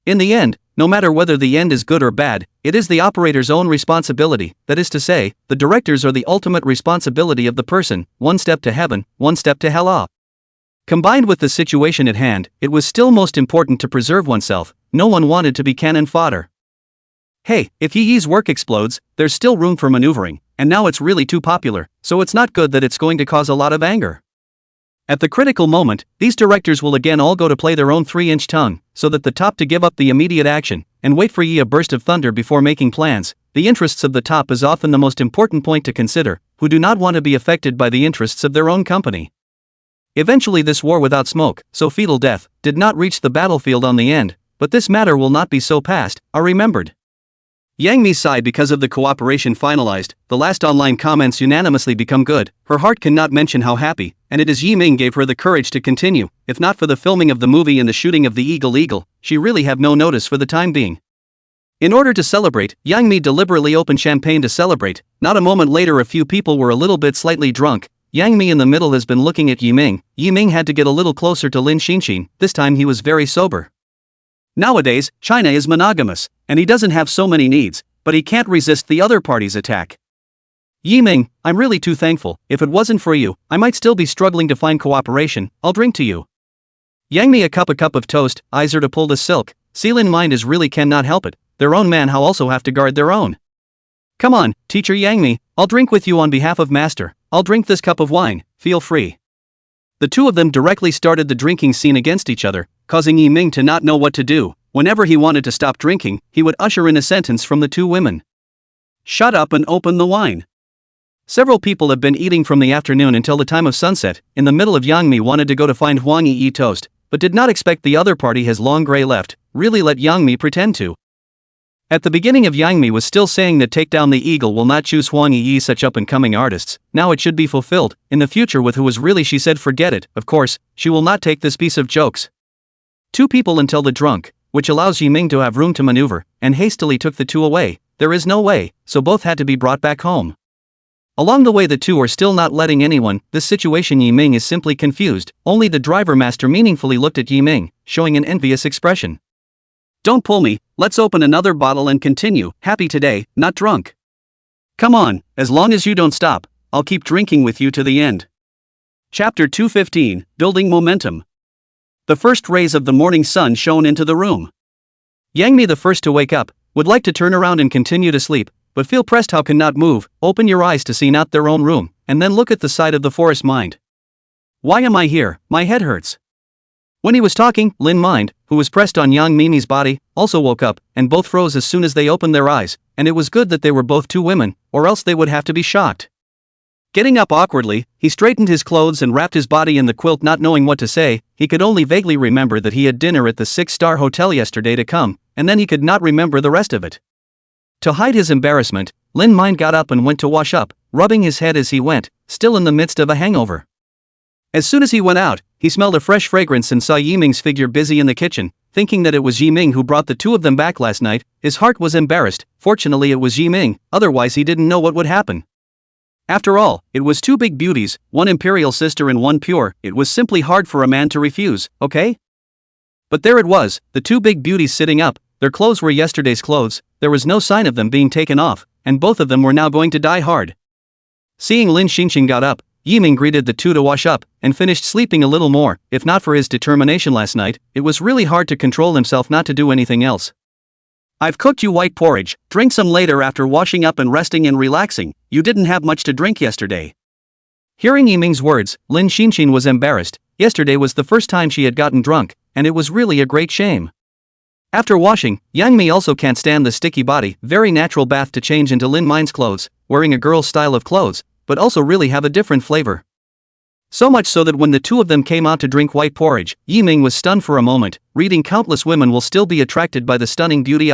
In the end, no matter whether the end is good or bad, it is the operator's own responsibility, that is to say, the directors are the ultimate responsibility of the person, one step to heaven, one step to hell. Combined with the situation at hand, it was still most important to preserve oneself. No one wanted to be cannon fodder. Hey, if Yi Yi's work explodes, there's still room for maneuvering, and now it's really too popular, so it's not good that it's going to cause a lot of anger. At the critical moment, these directors will again all go to play their own 3-inch tongue, so that the top to give up the immediate action, and wait for Yi a burst of thunder before making plans. The interests of the top is often the most important point to consider, who do not want to be affected by the interests of their own company. Eventually this war without smoke, so fetal death, did not reach the battlefield on the end, but this matter will not be so past, are remembered. Yang Mi sighed because of the cooperation finalized. The last online comments unanimously become good. Her heart cannot mention how happy, and it is Yi Ming gave her the courage to continue. If not for the filming of the movie and the shooting of the Eagle, she really have no notice for the time being. In order to celebrate, Yang Mi deliberately opened champagne to celebrate. Not a moment later a few people were a little bit slightly drunk. Yang Mi in the middle has been looking at Yi Ming. Yi Ming had to get a little closer to Lin Xinxin, this time he was very sober. Nowadays, China is monogamous, and he doesn't have so many needs, but he can't resist the other party's attack. Yi Ming, I'm really too thankful. If it wasn't for you, I might still be struggling to find cooperation. I'll drink to you. Yang Mi a cup of toast, eyes are to pull the silk. See Lin mind is really cannot help it. Their own man how also have to guard their own. Come on, teacher Yang Mi, I'll drink with you on behalf of master. I'll drink this cup of wine, feel free. The two of them directly started the drinking scene against each other, causing Yi Ming to not know what to do. Whenever he wanted to stop drinking, he would usher in a sentence from the two women. Shut up and open the wine. Several people have been eating from the afternoon until the time of sunset. In the middle of Yang Mi wanted to go to find Huang Yi eat toast, but did not expect the other party has long gray left, really let Yang Mi pretend to. At the beginning of Yang Mi was still saying that Take Down the Eagle will not choose Huang Yi such up and coming artists, now it should be fulfilled, in the future with who was really she said forget it, of course, she will not take this piece of jokes. Two people until the drunk, which allows Yi Ming to have room to maneuver, and hastily took the two away, there is no way, so both had to be brought back home. Along the way the two are still not letting anyone, this situation Yi Ming is simply confused, only the driver master meaningfully looked at Yi Ming, showing an envious expression. Don't pull me, let's open another bottle and continue, happy today, not drunk. Come on, as long as you don't stop, I'll keep drinking with you to the end. Chapter 215, Building Momentum. The first rays of the morning sun shone into the room. Yang Mi the first to wake up, would like to turn around and continue to sleep, but feel pressed how cannot move, open your eyes to see not their own room, and then look at the side of the forest mind. Why am I here, my head hurts. When he was talking, Lin Mind, who was pressed on Yang Mimi's body, also woke up, and both froze as soon as they opened their eyes, and it was good that they were both two women, or else they would have to be shocked. Getting up awkwardly, he straightened his clothes and wrapped his body in the quilt not knowing what to say. He could only vaguely remember that he had dinner at the 6-star hotel yesterday to come, and then he could not remember the rest of it. To hide his embarrassment, Lin Mind got up and went to wash up, rubbing his head as he went, still in the midst of a hangover. As soon as he went out, he smelled a fresh fragrance and saw Yi Ming's figure busy in the kitchen. Thinking that it was Yi Ming who brought the two of them back last night, his heart was embarrassed. Fortunately it was Yi Ming, otherwise he didn't know what would happen. After all, it was two big beauties, one imperial sister and one pure, it was simply hard for a man to refuse, okay? But there it was, the two big beauties sitting up, their clothes were yesterday's clothes, there was no sign of them being taken off, and both of them were now going to die hard. Seeing Lin Xinxin got up, Yi Ming greeted the two to wash up, and finished sleeping a little more. If not for his determination last night, it was really hard to control himself not to do anything else. I've cooked you white porridge, drink some later after washing up and resting and relaxing, you didn't have much to drink yesterday. Hearing Yi Ming's words, Lin Xinxin was embarrassed. Yesterday was the first time she had gotten drunk, and it was really a great shame. After washing, Yang Mi also can't stand the sticky body, very natural bath to change into Lin Mind's clothes, wearing a girl's style of clothes, but also really have a different flavor. So much so that when the two of them came out to drink white porridge, Yi Ming was stunned for a moment, reading countless women will still be attracted by the stunning beauty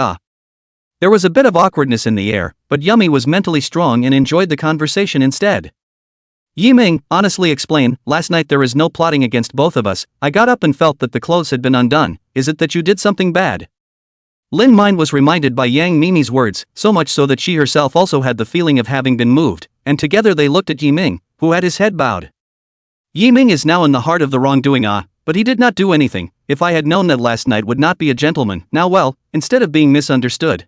There was a bit of awkwardness in the air, but Yummy was mentally strong and enjoyed the conversation instead. Yi Ming, honestly explain, last night there is no plotting against both of us, I got up and felt that the clothes had been undone, is it that you did something bad? Lin Mind was reminded by Yang Mimi's words, so much so that she herself also had the feeling of having been moved, and together they looked at Yi Ming, who had his head bowed. Yi Ming is now in the heart of the wrongdoing but he did not do anything. If I had known that last night would not be a gentleman, now well, instead of being misunderstood.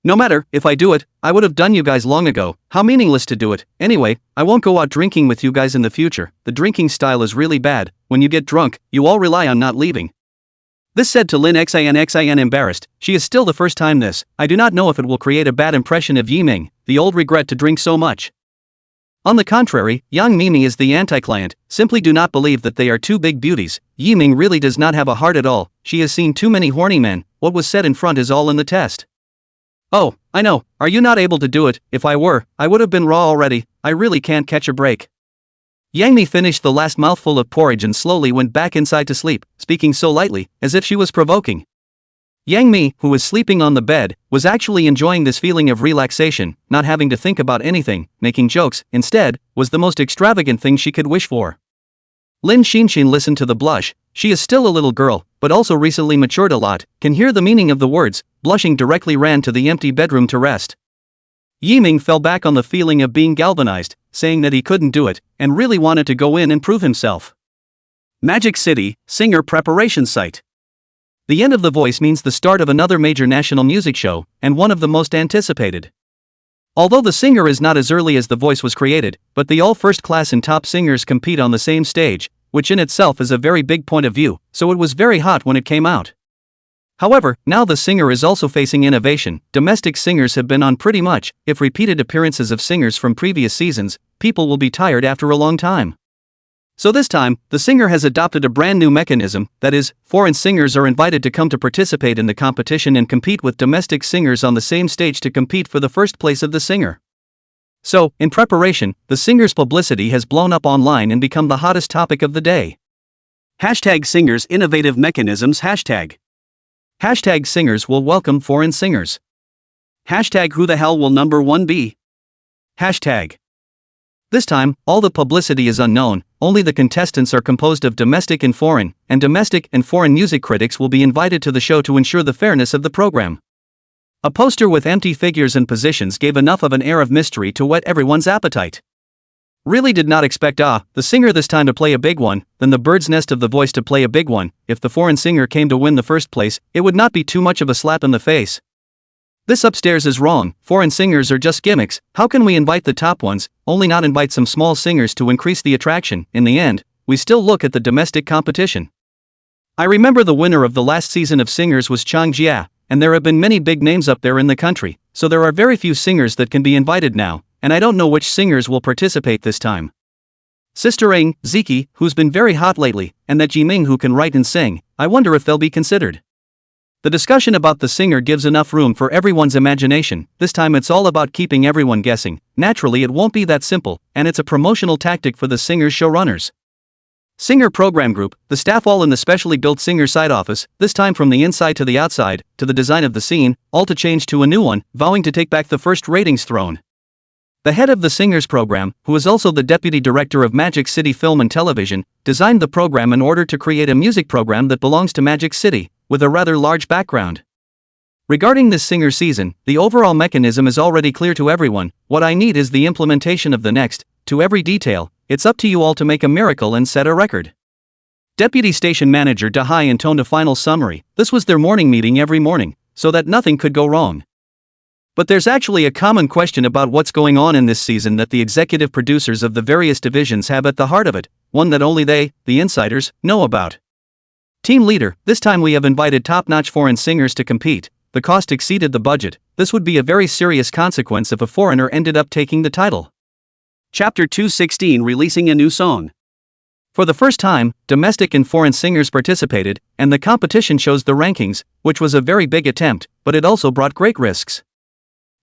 No matter, if I do it, I would have done you guys long ago, how meaningless to do it, anyway, I won't go out drinking with you guys in the future, the drinking style is really bad, when you get drunk, you all rely on not leaving. This said to Lin Xin embarrassed, she is still the first time this, I do not know if it will create a bad impression of Yi Ming, the old regret to drink so much. On the contrary, Yang Mimi is the anti-client, simply do not believe that they are two big beauties, Yi Ming really does not have a heart at all, she has seen too many horny men, what was said in front is all in the test. Oh, I know, are you not able to do it? If I were, I would have been raw already, I really can't catch a break. Yang Mi finished the last mouthful of porridge and slowly went back inside to sleep, speaking so lightly, as if she was provoking. Yang Mi, who was sleeping on the bed, was actually enjoying this feeling of relaxation, not having to think about anything, making jokes, instead, was the most extravagant thing she could wish for. Lin Xinxin listened to the blush, she is still a little girl, but also recently matured a lot, can hear the meaning of the words, blushing directly ran to the empty bedroom to rest. Yi Ming fell back on the feeling of being galvanized, saying that he couldn't do it, and really wanted to go in and prove himself. Magic City, singer preparation site. The end of The Voice means the start of another major national music show, and one of the most anticipated. Although the singer is not as early as The Voice was created, but the all first class and top singers compete on the same stage, which in itself is a very big point of view, so it was very hot when it came out. However, now the singer is also facing innovation. Domestic singers have been on pretty much, if repeated appearances of singers from previous seasons, people will be tired after a long time. So this time, the singer has adopted a brand new mechanism, that is, foreign singers are invited to come to participate in the competition and compete with domestic singers on the same stage to compete for the first place of the singer. So, in preparation, the singer's publicity has blown up online and become the hottest topic of the day. Hashtag singers innovative mechanisms hashtag. Hashtag singers will welcome foreign singers. Hashtag who the hell will number one be? Hashtag. This time, all the publicity is unknown, only the contestants are composed of domestic and foreign music critics will be invited to the show to ensure the fairness of the program. A poster with empty figures and positions gave enough of an air of mystery to whet everyone's appetite. Really did not expect the singer this time to play a big one, then the bird's nest of The Voice to play a big one. If the foreign singer came to win the first place, it would not be too much of a slap in the face. This upstairs is wrong, foreign singers are just gimmicks. How can we invite the top ones, only not invite some small singers to increase the attraction? In the end, we still look at the domestic competition. I remember the winner of the last season of Singers was Chang Jia, and there have been many big names up there in the country, so there are very few singers that can be invited now, and I don't know which singers will participate this time. Sister Ng, Ziki, who's been very hot lately, and that Jiming who can write and sing, I wonder if they'll be considered. The discussion about the singer gives enough room for everyone's imagination. This time it's all about keeping everyone guessing. Naturally it won't be that simple, and it's a promotional tactic for the singer's showrunners. Singer Program Group, the staff all in the specially built singer side office, this time from the inside to the outside, to the design of the scene, all to change to a new one, vowing to take back the first ratings throne. The head of the Singers program, who is also the deputy director of Magic City Film and Television, designed the program in order to create a music program that belongs to Magic City, with a rather large background. Regarding this singer season, the overall mechanism is already clear to everyone. What I need is the implementation of the next, to every detail. It's up to you all to make a miracle and set a record. Deputy Station Manager Dahai intoned a final summary. This was their morning meeting every morning, so that nothing could go wrong. But there's actually a common question about what's going on in this season that the executive producers of the various divisions have at the heart of it, one that only they, the insiders, know about. Team leader, this time we have invited top-notch foreign singers to compete. The cost exceeded the budget. This would be a very serious consequence if a foreigner ended up taking the title. Chapter 216 Releasing a new song. For the first time, domestic and foreign singers participated, and the competition shows the rankings, which was a very big attempt, but it also brought great risks.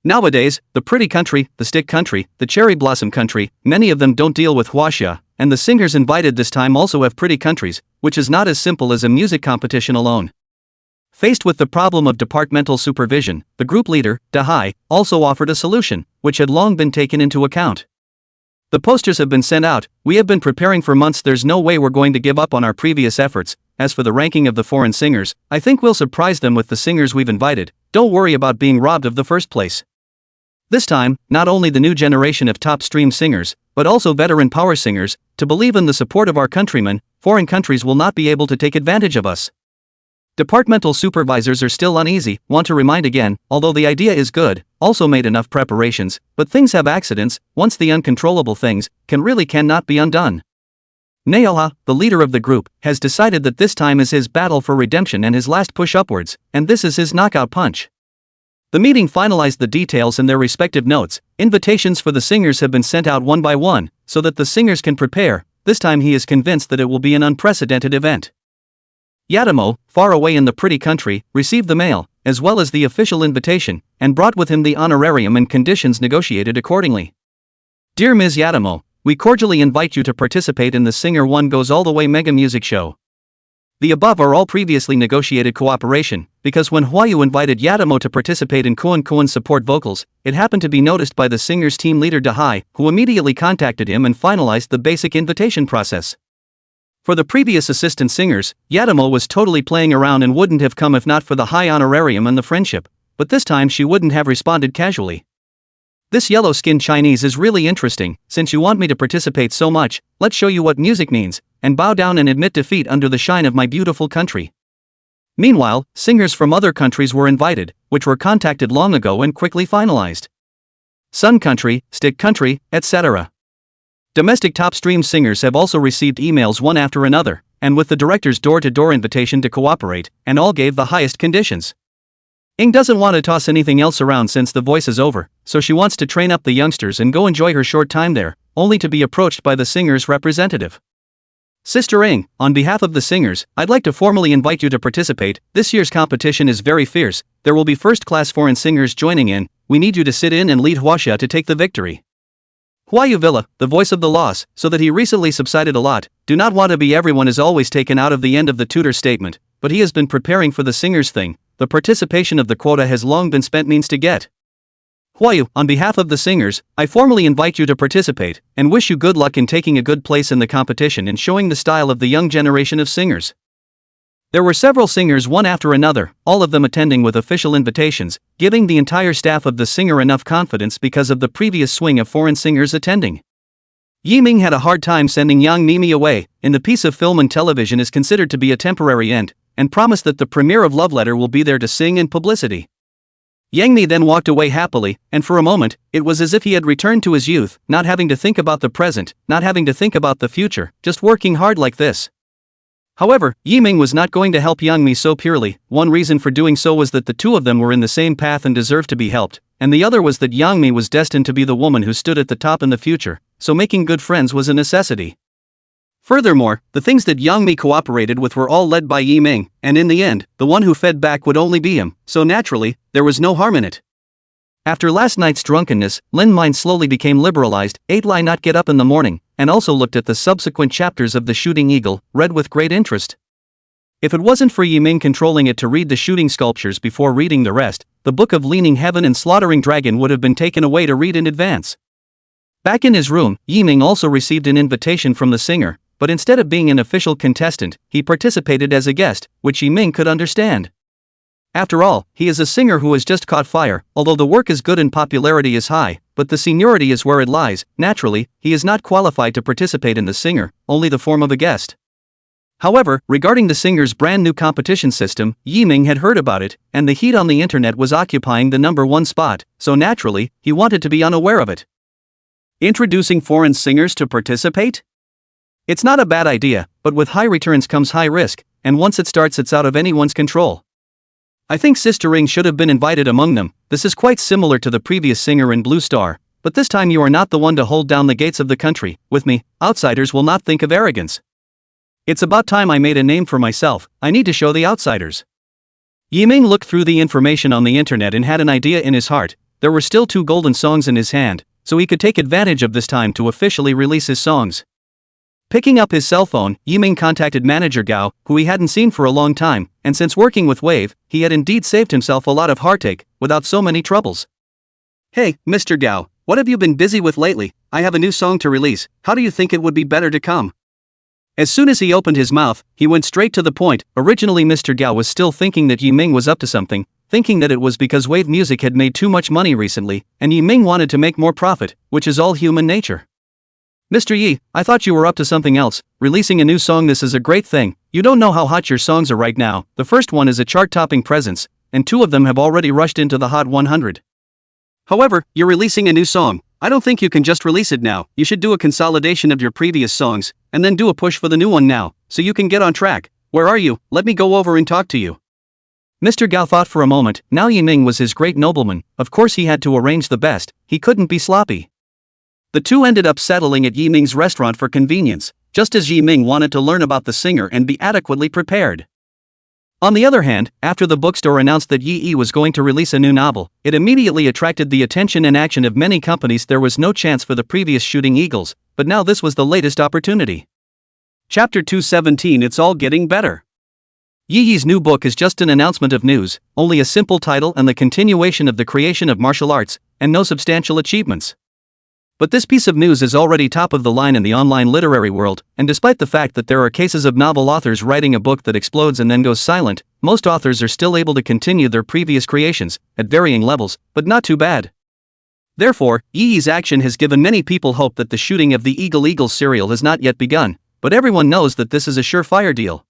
Nowadays, the pretty country, the stick country, the cherry blossom country, many of them don't deal with huaxia, and the singers invited this time also have pretty countries, which is not as simple as a music competition alone. Faced with the problem of departmental supervision, the group leader, Dahai, also offered a solution, which had long been taken into account. The posters have been sent out. We have been preparing for months. There's no way we're going to give up on our previous efforts. As for the ranking of the foreign singers, I think we'll surprise them with the singers we've invited. Don't worry about being robbed of the first place. This time, not only the new generation of top stream singers, but also veteran power singers, to believe in the support of our countrymen, foreign countries will not be able to take advantage of us. Departmental supervisors are still uneasy, want to remind again, although the idea is good, also made enough preparations, but things have accidents. Once the uncontrollable things cannot be undone. Naoha, the leader of the group, has decided that this time is his battle for redemption and his last push upwards, and this is his knockout punch. The meeting finalized the details in their respective notes. Invitations for the singers have been sent out one by one, so that the singers can prepare. This time he is convinced that it will be an unprecedented event. Yadamo, far away in the pretty country, received the mail, as well as the official invitation, and brought with him the honorarium and conditions negotiated accordingly. Dear Ms. Yadamo, we cordially invite you to participate in the Singer One Goes All the Way Mega Music Show. The above are all previously negotiated cooperation, because when Hwayu invited Yadamo to participate in Koen support vocals, it happened to be noticed by the singer's team leader Dahai, who immediately contacted him and finalized the basic invitation process. For the previous assistant singers, Yadamo was totally playing around and wouldn't have come if not for the high honorarium and the friendship, but this time she wouldn't have responded casually. This yellow-skinned Chinese is really interesting. Since you want me to participate so much, let's show you what music means, and bow down and admit defeat under the shine of my beautiful country. Meanwhile, singers from other countries were invited, which were contacted long ago and quickly finalized. Sun Country, Stick Country, etc. Domestic top-stream singers have also received emails one after another, and with the director's door-to-door invitation to cooperate, and all gave the highest conditions. Ing doesn't want to toss anything else around since The Voice is over, so she wants to train up the youngsters and go enjoy her short time there, only to be approached by the singer's representative. Sister Ing, on behalf of the singers, I'd like to formally invite you to participate. This year's competition is very fierce. There will be first-class foreign singers joining in. We need you to sit in and lead Huaxia to take the victory. Huayu Villa, the voice of the loss, so that he recently subsided a lot. Do not want to be everyone is always taken out of the end of the tutor statement, but he has been preparing for the singers thing. The participation of the quota has long been spent means to get. Huayu, on behalf of the singers, I formally invite you to participate, and wish you good luck in taking a good place in the competition and showing the style of the young generation of singers. There were several singers one after another, all of them attending with official invitations, giving the entire staff of the singer enough confidence because of the previous swing of foreign singers attending. Yiming had a hard time sending Yang Mimi away. In the piece of film and television is considered to be a temporary end, and promised that the premiere of Love Letter will be there to sing and publicity. Yang Mi then walked away happily, and for a moment, it was as if he had returned to his youth, not having to think about the present, not having to think about the future, just working hard like this. However, Yiming was not going to help Yang Mi so purely. One reason for doing so was that the two of them were in the same path and deserved to be helped, and the other was that Yang Mi was destined to be the woman who stood at the top in the future, so making good friends was a necessity. Furthermore, the things that Yang Mi cooperated with were all led by Yiming, and in the end, the one who fed back would only be him, so naturally, there was no harm in it. After last night's drunkenness, Lin's mind slowly became liberalized. Ate Lai not get up in the morning, and also looked at the subsequent chapters of The Shooting Eagle, read with great interest. If it wasn't for Yiming controlling it to read the shooting sculptures before reading the rest, the book of Leaning Heaven and Slaughtering Dragon would have been taken away to read in advance. Back in his room, Yiming also received an invitation from the singer, but instead of being an official contestant, he participated as a guest, which Yiming could understand. After all, he is a singer who has just caught fire. Although the work is good and popularity is high, but the seniority is where it lies. Naturally, he is not qualified to participate in the singer, only the form of a guest. However, regarding the singer's brand new competition system, Yiming had heard about it, and the heat on the internet was occupying the #1 spot, so naturally, he wanted to be unaware of it. Introducing foreign singers to participate? It's not a bad idea, but with high returns comes high risk, and once it starts it's out of anyone's control. I think Sister Ring should have been invited among them. This is quite similar to the previous singer in Blue Star, but this time you are not the one to hold down the gates of the country. With me, outsiders will not think of arrogance. It's about time I made a name for myself. I need to show the outsiders. Yiming looked through the information on the internet and had an idea in his heart. There were still 2 golden songs in his hand, so he could take advantage of this time to officially release his songs. Picking up his cell phone, Yiming contacted manager Gao, who he hadn't seen for a long time, and since working with Wave, he had indeed saved himself a lot of heartache, without so many troubles. Hey, Mr. Gao, what have you been busy with lately? I have a new song to release. How do you think it would be better to come? As soon as he opened his mouth, he went straight to the point. Originally Mr. Gao was still thinking that Yiming was up to something, thinking that it was because Wave Music had made too much money recently, and Yiming wanted to make more profit, which is all human nature. Mr. Yi, I thought you were up to something else. Releasing a new song, this is a great thing. You don't know how hot your songs are right now. The first one is a chart-topping presence, and 2 of them have already rushed into the Hot 100. However, you're releasing a new song. I don't think you can just release it now. You should do a consolidation of your previous songs, and then do a push for the new one now, so you can get on track. Where are you? Let me go over and talk to you. Mr. Gao thought for a moment. Now Yiming was his great nobleman. Of course he had to arrange the best. He couldn't be sloppy. The two ended up settling at Yiming's restaurant for convenience, just as Yiming wanted to learn about the singer and be adequately prepared. On the other hand, after the bookstore announced that Yi was going to release a new novel, it immediately attracted the attention and action of many companies. There was no chance for the previous Shooting Eagles, but now this was the latest opportunity. Chapter 217. It's all getting better. Yi's new book is just an announcement of news, only a simple title and the continuation of the creation of martial arts, and no substantial achievements. But this piece of news is already top of the line in the online literary world, and despite the fact that there are cases of novel authors writing a book that explodes and then goes silent, most authors are still able to continue their previous creations, at varying levels, but not too bad. Therefore, Yi's action has given many people hope that the shooting of the Eagle serial has not yet begun, but everyone knows that this is a surefire deal.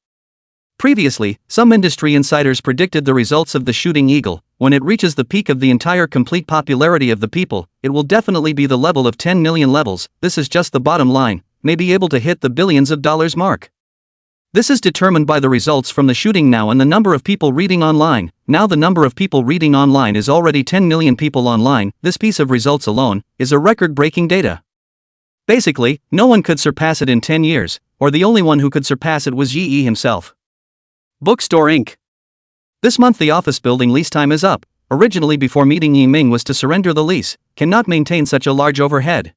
Previously, some industry insiders predicted the results of the shooting eagle. When it reaches the peak of the entire complete popularity of the people, it will definitely be the level of 10 million levels. This is just the bottom line, may be able to hit the billions of dollars mark. This is determined by the results from the shooting now and the number of people reading online. Now the number of people reading online is already 10 million people online. This piece of results alone is a record-breaking data. Basically, no one could surpass it in 10 years, or the only one who could surpass it was Yi himself. Bookstore Inc. This month the office building lease time is up. Originally before meeting Yi Ming was to surrender the lease, cannot maintain such a large overhead.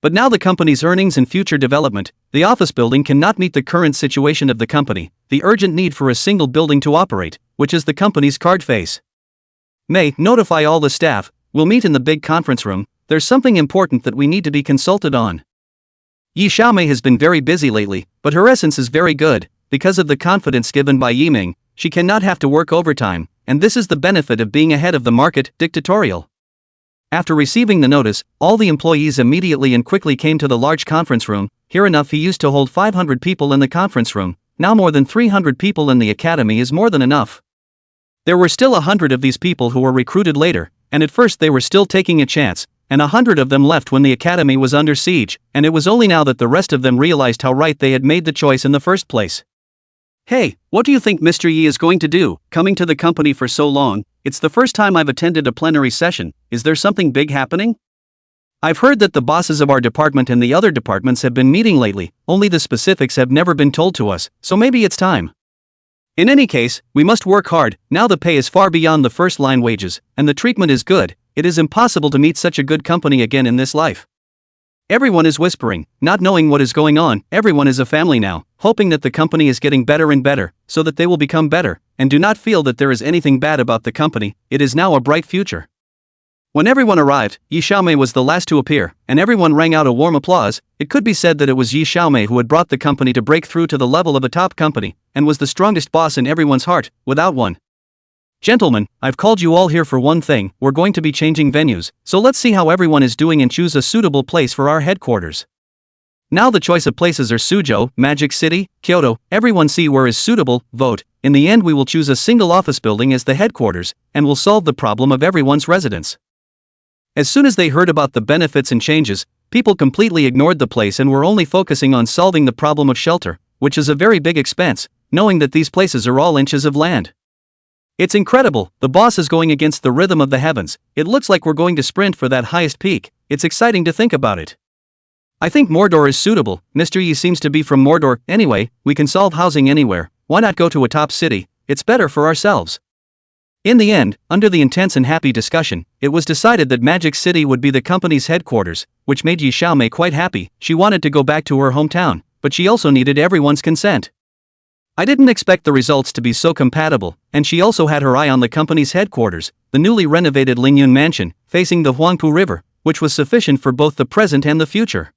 But now the company's earnings and future development, the office building cannot meet the current situation of the company, the urgent need for a single building to operate, which is the company's card face. May, notify all the staff, we'll meet in the big conference room, there's something important that we need to be consulted on. Yi Xiaomei has been very busy lately, but her essence is very good. Because of the confidence given by Yi Ming, she cannot have to work overtime, and this is the benefit of being ahead of the market, dictatorial. After receiving the notice, all the employees immediately and quickly came to the large conference room. Here enough he used to hold 500 people in the conference room, now more than 300 people in the academy is more than enough. There were still 100 of these people who were recruited later, and at first they were still taking a chance, and 100 of them left when the academy was under siege, and it was only now that the rest of them realized how right they had made the choice in the first place. Hey, what do you think Mr. Yi is going to do, coming to the company for so long? It's the first time I've attended a plenary session, is there something big happening? I've heard that the bosses of our department and the other departments have been meeting lately, only the specifics have never been told to us, so maybe it's time. In any case, we must work hard, now the pay is far beyond the first-line wages, and the treatment is good, it is impossible to meet such a good company again in this life. Everyone is whispering, not knowing what is going on, everyone is a family now, hoping that the company is getting better and better, so that they will become better, and do not feel that there is anything bad about the company, it is now a bright future. When everyone arrived, Yi Xiaomei was the last to appear, and everyone rang out a warm applause. It could be said that it was Yi Xiaomei who had brought the company to break through to the level of a top company, and was the strongest boss in everyone's heart, without one. Gentlemen, I've called you all here for one thing, we're going to be changing venues, so let's see how everyone is doing and choose a suitable place for our headquarters. Now the choice of places are Suzhou, Magic City, Kyoto, everyone see where is suitable, vote. In the end we will choose a single office building as the headquarters, and will solve the problem of everyone's residence. As soon as they heard about the benefits and changes, people completely ignored the place and were only focusing on solving the problem of shelter, which is a very big expense, knowing that these places are all inches of land. It's incredible, the boss is going against the rhythm of the heavens, it looks like we're going to sprint for that highest peak, it's exciting to think about it. I think Mordor is suitable, Mr. Yi seems to be from Mordor, anyway, we can solve housing anywhere, why not go to a top city, it's better for ourselves. In the end, under the intense and happy discussion, it was decided that Magic City would be the company's headquarters, which made Yi Xiaomei quite happy. She wanted to go back to her hometown, but she also needed everyone's consent. I didn't expect the results to be so compatible, and she also had her eye on the company's headquarters, the newly renovated Lingyun Mansion, facing the Huangpu River, which was sufficient for both the present and the future.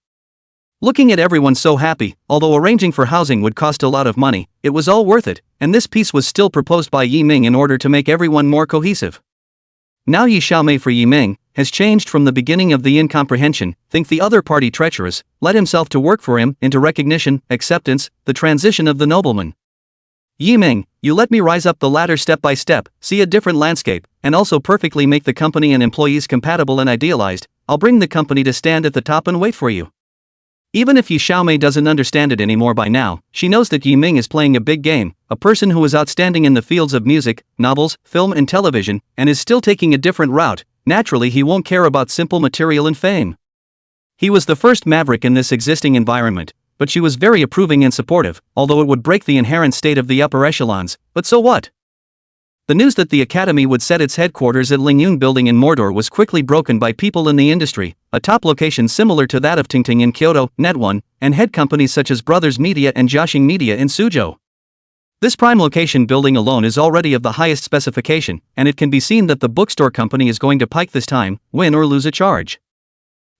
Looking at everyone so happy, although arranging for housing would cost a lot of money, it was all worth it, and this piece was still proposed by Yi Ming in order to make everyone more cohesive. Now Yi Xiaomei for Yi Ming has changed from the beginning of the incomprehension, think the other party treacherous, led himself to work for him, into recognition, acceptance, the transition of the nobleman. Yi Ming, you let me rise up the ladder step by step, see a different landscape, and also perfectly make the company and employees compatible and idealized. I'll bring the company to stand at the top and wait for you. Even if Yi Xiaomei doesn't understand it anymore by now, she knows that Yi Ming is playing a big game, a person who is outstanding in the fields of music, novels, film and television, and is still taking a different route. Naturally he won't care about simple material and fame. He was the first maverick in this existing environment, but she was very approving and supportive, although it would break the inherent state of the upper echelons, but so what? The news that the academy would set its headquarters at Lingyun Building in Mordor was quickly broken by people in the industry, a top location similar to that of Tingting in Kyoto, Net1, and head companies such as Brothers Media and Jiaxing Media in Suzhou. This prime location building alone is already of the highest specification, and it can be seen that the bookstore company is going to pike this time, win or lose a charge.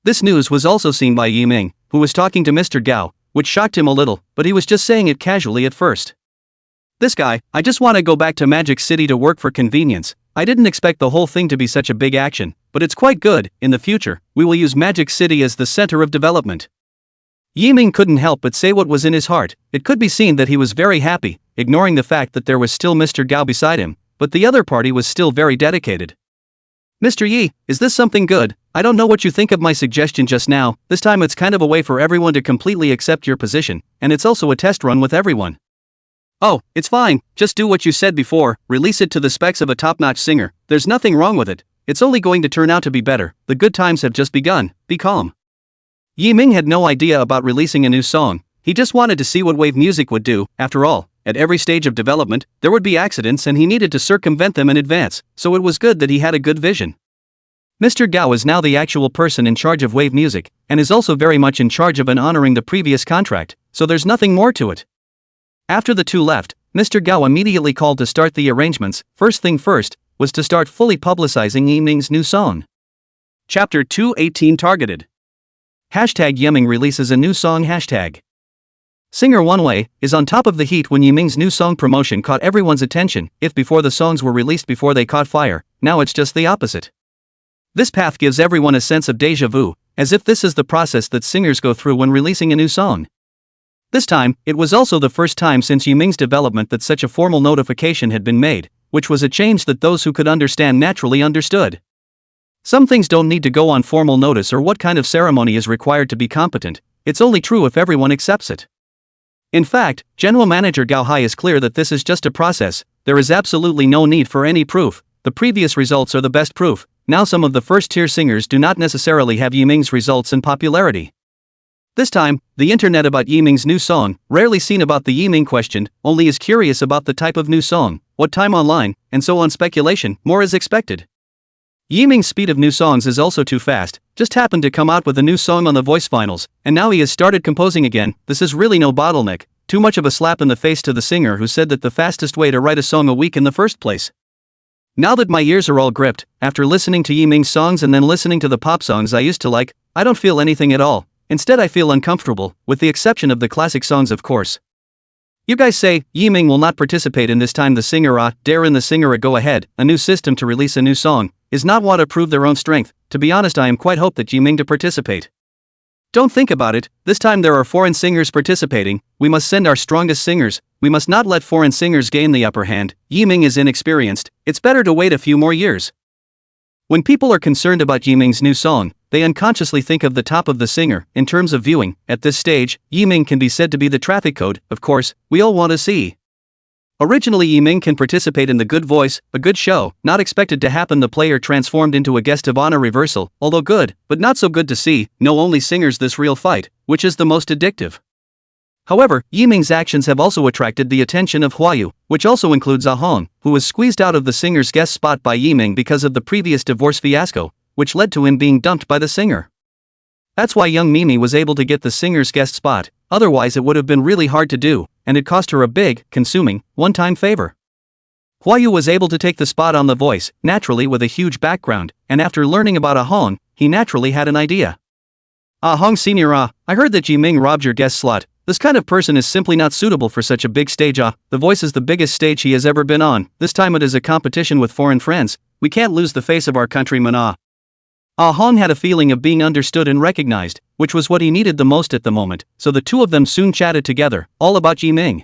This news was also seen by Yi Ming, who was talking to Mr. Gao, which shocked him a little, but he was just saying it casually at first. This guy, I just want to go back to Magic City to work for convenience, I didn't expect the whole thing to be such a big action, but it's quite good. In the future, we will use Magic City as the center of development. Yiming couldn't help but say what was in his heart. It could be seen that he was very happy, ignoring the fact that there was still Mr. Gao beside him, but the other party was still very dedicated. Mr. Yi, is this something good? I don't know what you think of my suggestion just now. This time it's kind of a way for everyone to completely accept your position, and it's also a test run with everyone. Oh, it's fine, just do what you said before, release it to the specs of a top-notch singer. There's nothing wrong with it. It's only going to turn out to be better. The good times have just begun. Be calm. Yiming had no idea about releasing a new song. He just wanted to see what wave music would do. After all, at every stage of development, there would be accidents and he needed to circumvent them in advance, so it was good that he had a good vision. Mr. Gao is now the actual person in charge of wave music, and is also very much in charge of honoring the previous contract, so there's nothing more to it. After the two left, Mr. Gao immediately called to start the arrangements. First thing first, was to start fully publicizing Yiming's new song. Chapter 218 Targeted. Hashtag Yiming releases a new song. Hashtag Singer Wanwei is on top of the heat when Yiming's new song promotion caught everyone's attention. If before the songs were released before they caught fire, now it's just the opposite. This path gives everyone a sense of déjà vu, as if this is the process that singers go through when releasing a new song. This time, it was also the first time since Yiming's development that such a formal notification had been made, which was a change that those who could understand naturally understood. Some things don't need to go on formal notice or what kind of ceremony is required to be competent. It's only true if everyone accepts it. In fact, General Manager Gao Hai is clear that this is just a process. There is absolutely no need for any proof. The previous results are the best proof. Now some of the first-tier singers do not necessarily have Yiming's results and popularity. This time, the internet about Yiming's new song, rarely seen about the Yiming questioned, only is curious about the type of new song, what time online, and so on. Speculation, more is expected. Yiming's speed of new songs is also too fast, just happened to come out with a new song on the Voice Finals, and now he has started composing again. This is really no bottleneck, too much of a slap in the face to the singer who said that the fastest way to write a song a week in the first place. Now that my ears are all gripped, after listening to Yiming's songs and then listening to the pop songs I used to like, I don't feel anything at all. Instead I feel uncomfortable, with the exception of the classic songs of course. You guys say, Yiming will not participate in this time. The singer dare in the singer go ahead, a new system to release a new song, is not want to prove their own strength. To be honest, I am quite hope that Yiming to participate. Don't think about it, this time there are foreign singers participating, we must send our strongest singers, we must not let foreign singers gain the upper hand. Yiming is inexperienced, it's better to wait a few more years. When people are concerned about Yiming's new song, they unconsciously think of the top of the singer. In terms of viewing, at this stage, Yiming can be said to be the traffic code. Of course, we all want to see. Originally Yiming can participate in The Good Voice, a good show, not expected to happen. The player transformed into a guest of honor reversal, although good, but not so good to see. No, only singers this real fight, which is the most addictive. However, Yiming's actions have also attracted the attention of Huayu, which also includes Ah Hong, who was squeezed out of the singer's guest spot by Yiming because of the previous divorce fiasco, which led to him being dumped by the singer. That's why young Mimi was able to get the singer's guest spot, otherwise it would have been really hard to do, and it cost her a big, consuming, one-time favor. Huayu was able to take the spot on The Voice, naturally with a huge background, and after learning about Ah Hong, he naturally had an idea. Ah Hong Senior, I heard that Yiming robbed your guest slot. This kind of person is simply not suitable for such a big stage. The Voice is the biggest stage he has ever been on. This time it is a competition with foreign friends. We can't lose the face of our countryman. Ah Hong had a feeling of being understood and recognized, which was what he needed the most at the moment, so the two of them soon chatted together, all about Yiming.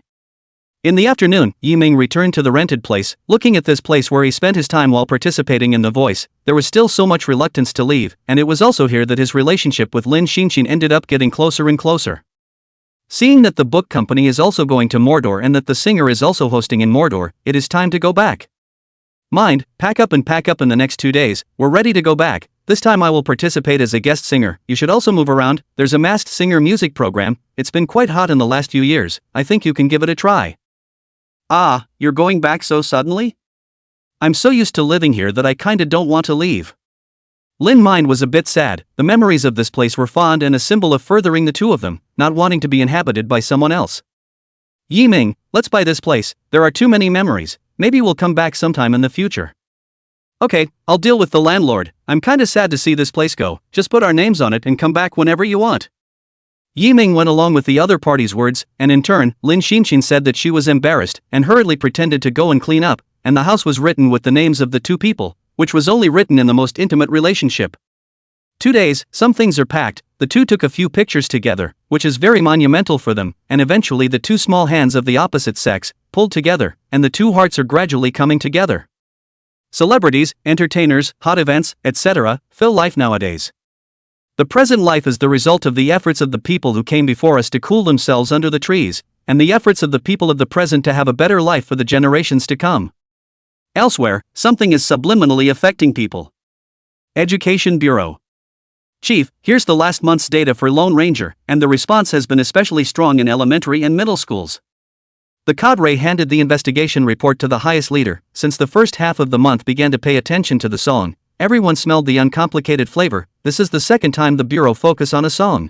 In the afternoon, Yiming returned to the rented place. Looking at this place where he spent his time while participating in The Voice, there was still so much reluctance to leave, and it was also here that his relationship with Lin Xinxin ended up getting closer and closer. Seeing that the book company is also going to Mordor and that the singer is also hosting in Mordor, it is time to go back. Mind, pack up in the next 2 days, we're ready to go back. This time I will participate as a guest singer. You should also move around. There's a Masked Singer music program. It's been quite hot in the last few years. I think you can give it a try. Ah, you're going back so suddenly? I'm so used to living here that I kinda don't want to leave. Lin's mind was a bit sad. The memories of this place were fond and a symbol of furthering the two of them, not wanting to be inhabited by someone else. Yiming, let's buy this place. There are too many memories. Maybe we'll come back sometime in the future. Okay, I'll deal with the landlord. I'm kinda sad to see this place go. Just put our names on it and come back whenever you want. Yiming went along with the other party's words, and in turn, Lin Xinxin said that she was embarrassed and hurriedly pretended to go and clean up, and the house was written with the names of the two people, which was only written in the most intimate relationship. 2 days, some things are packed, the two took a few pictures together, which is very monumental for them, and eventually the two small hands of the opposite sex pulled together, and the two hearts are gradually coming together. Celebrities, entertainers, hot events, etc., fill life nowadays. The present life is the result of the efforts of the people who came before us to cool themselves under the trees, and the efforts of the people of the present to have a better life for the generations to come. Elsewhere, something is subliminally affecting people. Education Bureau. Chief, here's the last month's data for Lone Ranger, and the response has been especially strong in elementary and middle schools. The cadre handed the investigation report to the highest leader. Since the first half of the month began to pay attention to the song, everyone smelled the uncomplicated flavor. This is the second time the Bureau focus on a song.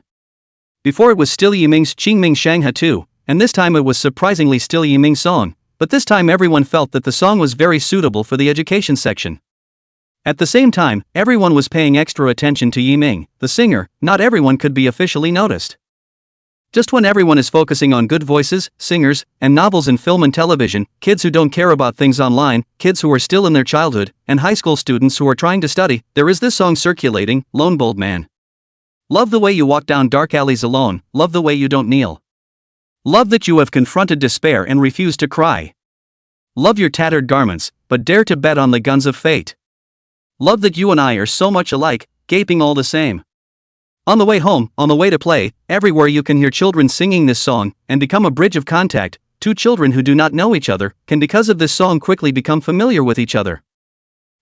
Before it was still Yiming's Qingming Shangha 2, and this time it was surprisingly still Yiming's song, but this time everyone felt that the song was very suitable for the education section. At the same time, everyone was paying extra attention to Yiming, the singer. Not everyone could be officially noticed. Just when everyone is focusing on good voices, singers, and novels in film and television, kids who don't care about things online, kids who are still in their childhood, and high school students who are trying to study, there is this song circulating, Lone Bold Man. Love the way you walk down dark alleys alone, love the way you don't kneel. Love that you have confronted despair and refused to cry. Love your tattered garments, but dare to bet on the guns of fate. Love that you and I are so much alike, gaping all the same. On the way home, on the way to play, everywhere you can hear children singing this song, and become a bridge of contact. Two children who do not know each other can, because of this song, quickly become familiar with each other.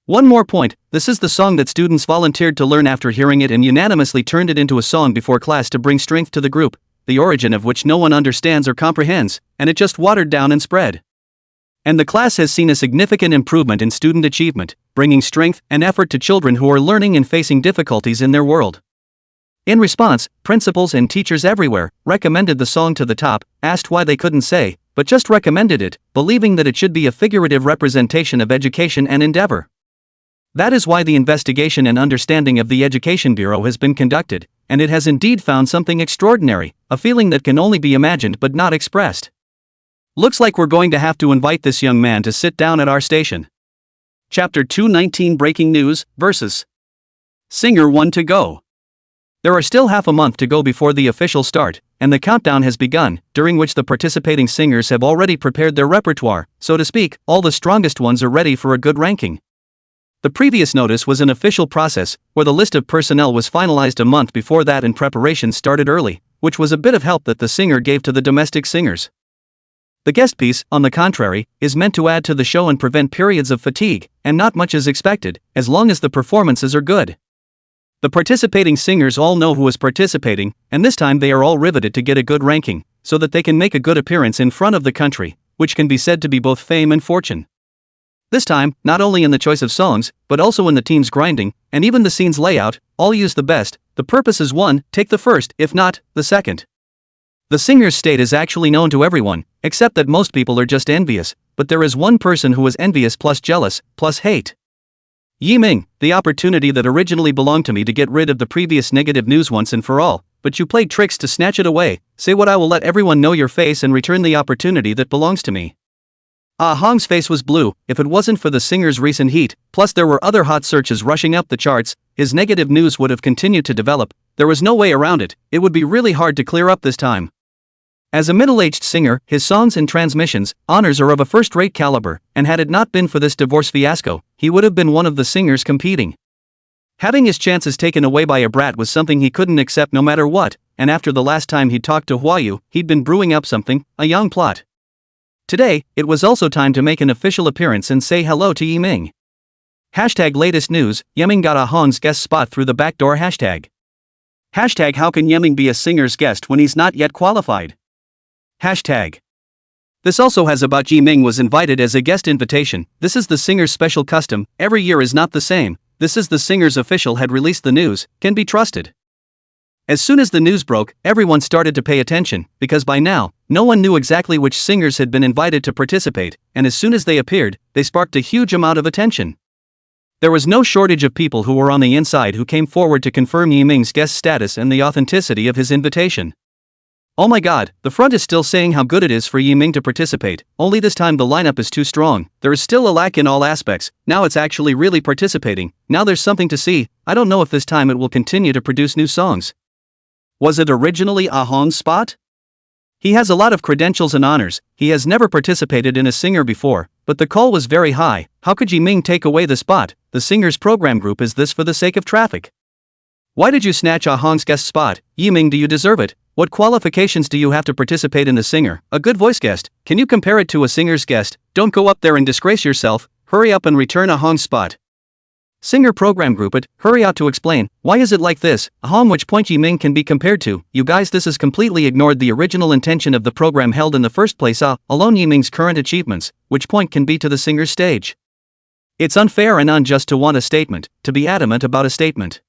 One more point, this is the song that students volunteered to learn after hearing it and unanimously turned it into a song before class to bring strength to the group, the origin of which no one understands or comprehends, and it just watered down and spread. And the class has seen a significant improvement in student achievement, bringing strength and effort to children who are learning and facing difficulties in their world. In response, principals and teachers everywhere recommended the song to the top, asked why they couldn't say, but just recommended it, believing that it should be a figurative representation of education and endeavor. That is why the investigation and understanding of the Education Bureau has been conducted, and it has indeed found something extraordinary, a feeling that can only be imagined but not expressed. Looks like we're going to have to invite this young man to sit down at our station. Chapter 219 Breaking News, Versus. Singer 1 to go. There are still half a month to go before the official start, and the countdown has begun, during which the participating singers have already prepared their repertoire, so to speak, all the strongest ones are ready for a good ranking. The previous notice was an official process, where the list of personnel was finalized a month before that and preparations started early, which was a bit of help that the singer gave to the domestic singers. The guest piece, on the contrary, is meant to add to the show and prevent periods of fatigue, and not much is expected, as long as the performances are good. The participating singers all know who is participating, and this time they are all riveted to get a good ranking, so that they can make a good appearance in front of the country, which can be said to be both fame and fortune. This time, not only in the choice of songs, but also in the team's grinding, and even the scene's layout, all use the best. The purpose is one, take the first, if not, the second. The singer's state is actually known to everyone, except that most people are just envious, but there is one person who is envious plus jealous, plus hate. Yiming, the opportunity that originally belonged to me to get rid of the previous negative news once and for all, but you played tricks to snatch it away. Say what, I will let everyone know your face and return the opportunity that belongs to me. Ah Hong's face was blue. If it wasn't for the singer's recent heat, plus there were other hot searches rushing up the charts, his negative news would have continued to develop. There was no way around it, it would be really hard to clear up this time. As a middle-aged singer, his songs and transmissions, honors are of a first-rate caliber, and had it not been for this divorce fiasco, he would have been one of the singers competing. Having his chances taken away by a brat was something he couldn't accept no matter what, and after the last time he talked to Huayu, he'd been brewing up something, a young plot. Today, it was also time to make an official appearance and say hello to Yiming. Hashtag latest news, Yiming got a Hong's guest spot through the backdoor hashtag. Hashtag how can Yiming be a singer's guest when he's not yet qualified? Hashtag. This also has about Yiming was invited as a guest invitation. This is the singer's special custom, every year is not the same. This is the singer's official had released the news, can be trusted. As soon as the news broke, everyone started to pay attention, because by now, no one knew exactly which singers had been invited to participate, and as soon as they appeared, they sparked a huge amount of attention. There was no shortage of people who were on the inside who came forward to confirm Yiming's guest status and the authenticity of his invitation. Oh my god, the front is still saying how good it is for Yiming to participate, only this time the lineup is too strong, there is still a lack in all aspects, now it's actually really participating, now there's something to see, I don't know if this time it will continue to produce new songs. Was it originally Ah Hong's spot? He has a lot of credentials and honors, he has never participated in a singer before, but the call was very high, how could Yiming take away the spot, the singer's program group is this for the sake of traffic? Why did you snatch Ah Hong's guest spot, Yiming do you deserve it? What qualifications do you have to participate in the singer? A good voice guest. Can you compare it to a singer's guest? Don't go up there and disgrace yourself. Hurry up and return Ah Hong's spot. Singer program group it. Hurry out to explain. Why is it like this? Ah Hong which point Yiming can be compared to? You guys this has completely ignored the original intention of the program held in the first place. Alone Yiming's current achievements. Which point can be to the singer's stage? It's unfair and unjust to want a statement, to be adamant about a statement.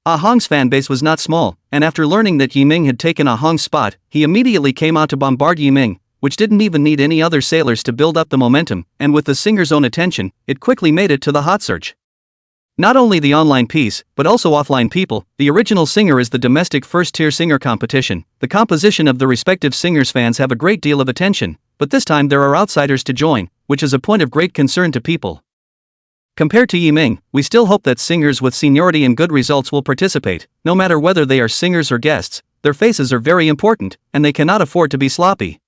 Ah Hong's fanbase was not small, and after learning that Yiming had taken Ah Hong's spot, he immediately came out to bombard Yiming, which didn't even need any other sailors to build up the momentum, and with the singer's own attention, it quickly made it to the hot search. Not only the online piece, but also offline people, the original singer is the domestic first-tier singer competition, the composition of the respective singers' fans have a great deal of attention, but this time there are outsiders to join, which is a point of great concern to people. Compared to Yiming, we still hope that singers with seniority and good results will participate, no matter whether they are singers or guests, their faces are very important, and they cannot afford to be sloppy.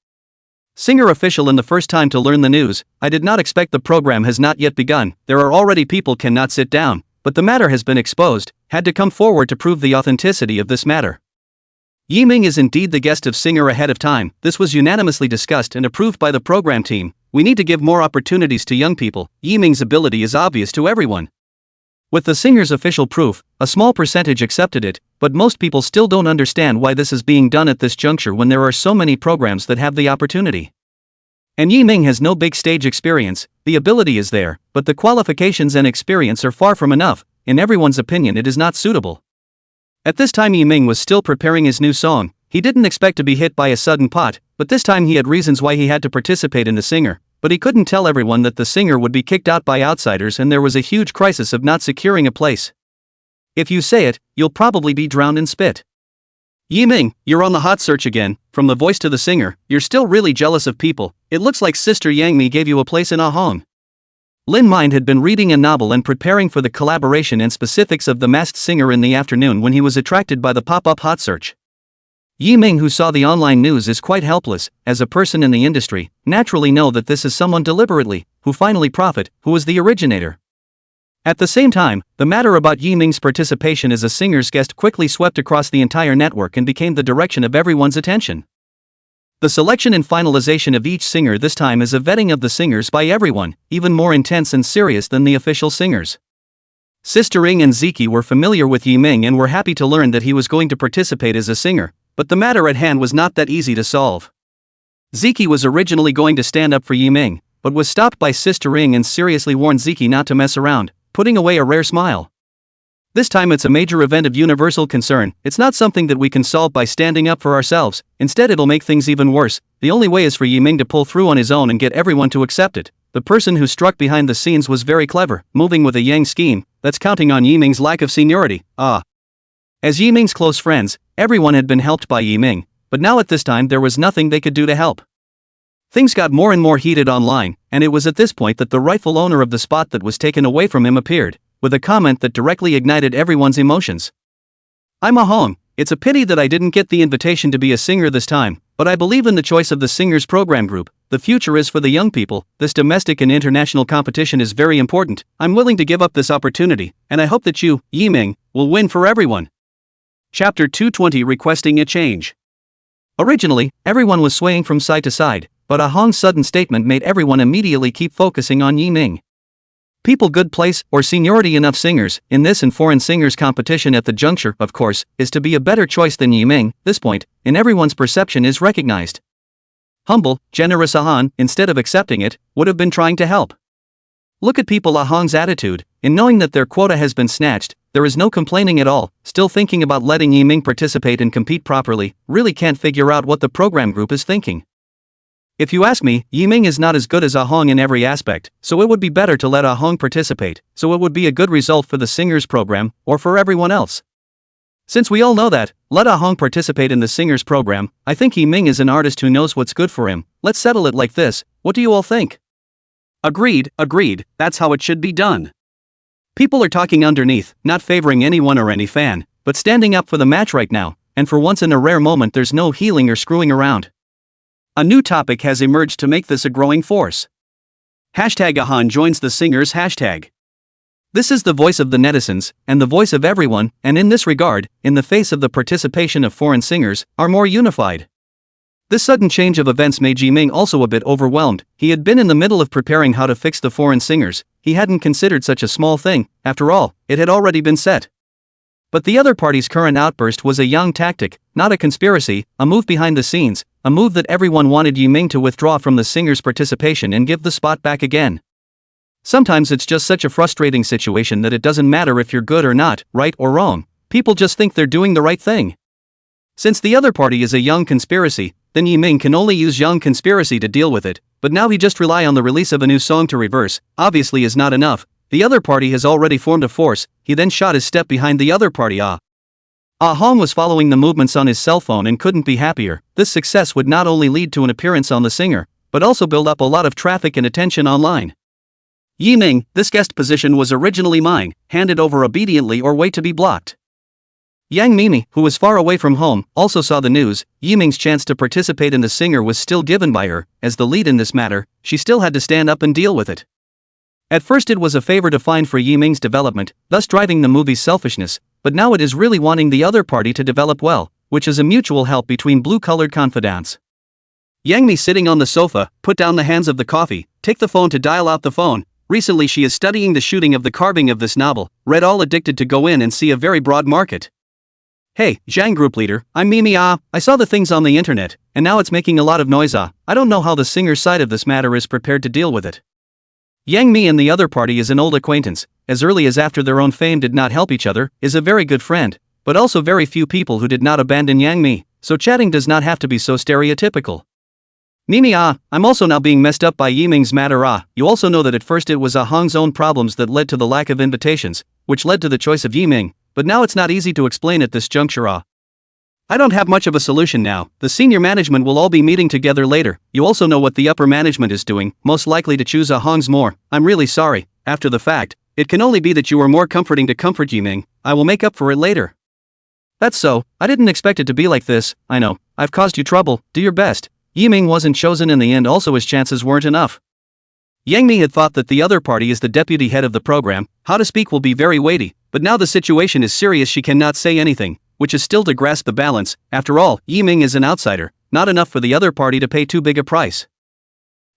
Singer official in the first time to learn the news, I did not expect the program has not yet begun, there are already people cannot sit down, but the matter has been exposed, had to come forward to prove the authenticity of this matter. Yiming is indeed the guest of singer ahead of time, this was unanimously discussed and approved by the program team. We need to give more opportunities to young people, Yiming's ability is obvious to everyone. With the singer's official proof, a small percentage accepted it, but most people still don't understand why this is being done at this juncture when there are so many programs that have the opportunity. And Yiming has no big stage experience, the ability is there, but the qualifications and experience are far from enough, in everyone's opinion it is not suitable. At this time Yiming was still preparing his new song, he didn't expect to be hit by a sudden pot, but this time he had reasons why he had to participate in the singer, but he couldn't tell everyone that the singer would be kicked out by outsiders and there was a huge crisis of not securing a place. If you say it, you'll probably be drowned in spit. Yiming, you're on the hot search again, from the voice to the singer, you're still really jealous of people, it looks like Sister Yang Mi gave you a place in Ah Hong. Lin Mind had been reading a novel and preparing for the collaboration and specifics of The Masked Singer in the afternoon when he was attracted by the pop-up hot search. Yiming, who saw the online news, is quite helpless, as a person in the industry, naturally know that this is someone deliberately, who finally profit, who is the originator. At the same time, the matter about Yiming's participation as a singer's guest quickly swept across the entire network and became the direction of everyone's attention. The selection and finalization of each singer this time is a vetting of the singers by everyone, even more intense and serious than the official singers. Sister Ing and Ziki were familiar with Yiming and were happy to learn that he was going to participate as a singer, but the matter at hand was not that easy to solve. Ziki was originally going to stand up for Yiming, but was stopped by Sister Ing and seriously warned Ziki not to mess around, putting away a rare smile. This time it's a major event of universal concern, it's not something that we can solve by standing up for ourselves, instead it'll make things even worse, the only way is for Yiming to pull through on his own and get everyone to accept it. The person who struck behind the scenes was very clever, moving with a Yang scheme, that's counting on Yiming's lack of seniority, As Yiming's close friends, everyone had been helped by Yiming, but now at this time there was nothing they could do to help. Things got more and more heated online, and it was at this point that the rightful owner of the spot that was taken away from him appeared, with a comment that directly ignited everyone's emotions. I'm Ah Hong, it's a pity that I didn't get the invitation to be a singer this time, but I believe in the choice of the singers program group, the future is for the young people, this domestic and international competition is very important, I'm willing to give up this opportunity, and I hope that you, Yiming, will win for everyone. Chapter 220 Requesting a Change. Originally, everyone was swaying from side to side, but Ah Hong's sudden statement made everyone immediately keep focusing on Yiming. People good place or seniority enough singers, in this and foreign singers competition at the juncture, of course, is to be a better choice than Yiming, this point, in everyone's perception is recognized. Humble, generous Ah Hong, instead of accepting it, would have been trying to help. Look at people Ah Hong's attitude, in knowing that their quota has been snatched, there is no complaining at all, still thinking about letting Yiming participate and compete properly, really can't figure out what the program group is thinking. If you ask me, Yiming is not as good as Ah Hong in every aspect, so it would be better to let Ah Hong participate, so it would be a good result for the singers program, or for everyone else. Since we all know that, let Ah Hong participate in the singers program. I think Yiming is an artist who knows what's good for him. Let's settle it like this. What do you all think? Agreed, that's how it should be done. People are talking underneath, not favoring anyone or any fan, but standing up for the match right now, and for once in a rare moment there's no healing or screwing around. A new topic has emerged to make this a growing force. #Ahan joins the singers hashtag. This is the voice of the netizens, and the voice of everyone, and in this regard, in the face of the participation of foreign singers, are more unified. This sudden change of events made Yiming also a bit overwhelmed. He had been in the middle of preparing how to fix the foreign singers. He hadn't considered such a small thing. After all, it had already been set. But the other party's current outburst was a young tactic, not a conspiracy, a move behind the scenes, a move that everyone wanted Yiming to withdraw from the singers' participation and give the spot back again. Sometimes it's just such a frustrating situation that it doesn't matter if you're good or not, right or wrong. People just think they're doing the right thing. Since the other party is a young conspiracy, then Yiming can only use young conspiracy to deal with it, but now he just rely on the release of a new song to reverse, obviously is not enough. The other party has already formed a force. He then shot his step behind the other party. Ah Hong was following the movements on his cell phone and couldn't be happier. This success would not only lead to an appearance on the singer, but also build up a lot of traffic and attention online. Yiming, this guest position was originally mine, handed over obediently or wait to be blocked. Yang Mimi, who was far away from home, also saw the news. Yiming's chance to participate in the singer was still given by her. As the lead in this matter, she still had to stand up and deal with it. At first it was a favor to find for Yiming's development, thus driving the movie's selfishness, but now it is really wanting the other party to develop well, which is a mutual help between blue-colored confidants. Yang Mi sitting on the sofa, put down the hands of the coffee, take the phone to dial out the phone. Recently she is studying the shooting of the carving of this novel, read all addicted to go in and see a very broad market. Hey, Zhang group leader, I'm Mimi. I saw the things on the internet, and now it's making a lot of noise. I don't know how the singer's side of this matter is prepared to deal with it. Yang Mi and the other party is an old acquaintance, as early as after their own fame did not help each other, is a very good friend, but also very few people who did not abandon Yang Mi, so chatting does not have to be so stereotypical. Mimi, I'm also now being messed up by Yiming's matter. You also know that at first it was Ah Hong's own problems that led to the lack of invitations, which led to the choice of Yiming, but now it's not easy to explain at this juncture. I don't have much of a solution now. The senior management will all be meeting together later. You also know what the upper management is doing, most likely to choose Ah Hong's more. I'm really sorry. After the fact, it can only be that you are more comforting to comfort Yiming. I will make up for it later. That's so. I didn't expect it to be like this. I know. I've caused you trouble. Do your best. Yiming wasn't chosen in the end, also his chances weren't enough. Yang Mi had thought that the other party is the deputy head of the program. How to speak will be very weighty, but now the situation is serious. She cannot say anything, which is still to grasp the balance. After all, Yiming is an outsider, not enough for the other party to pay too big a price.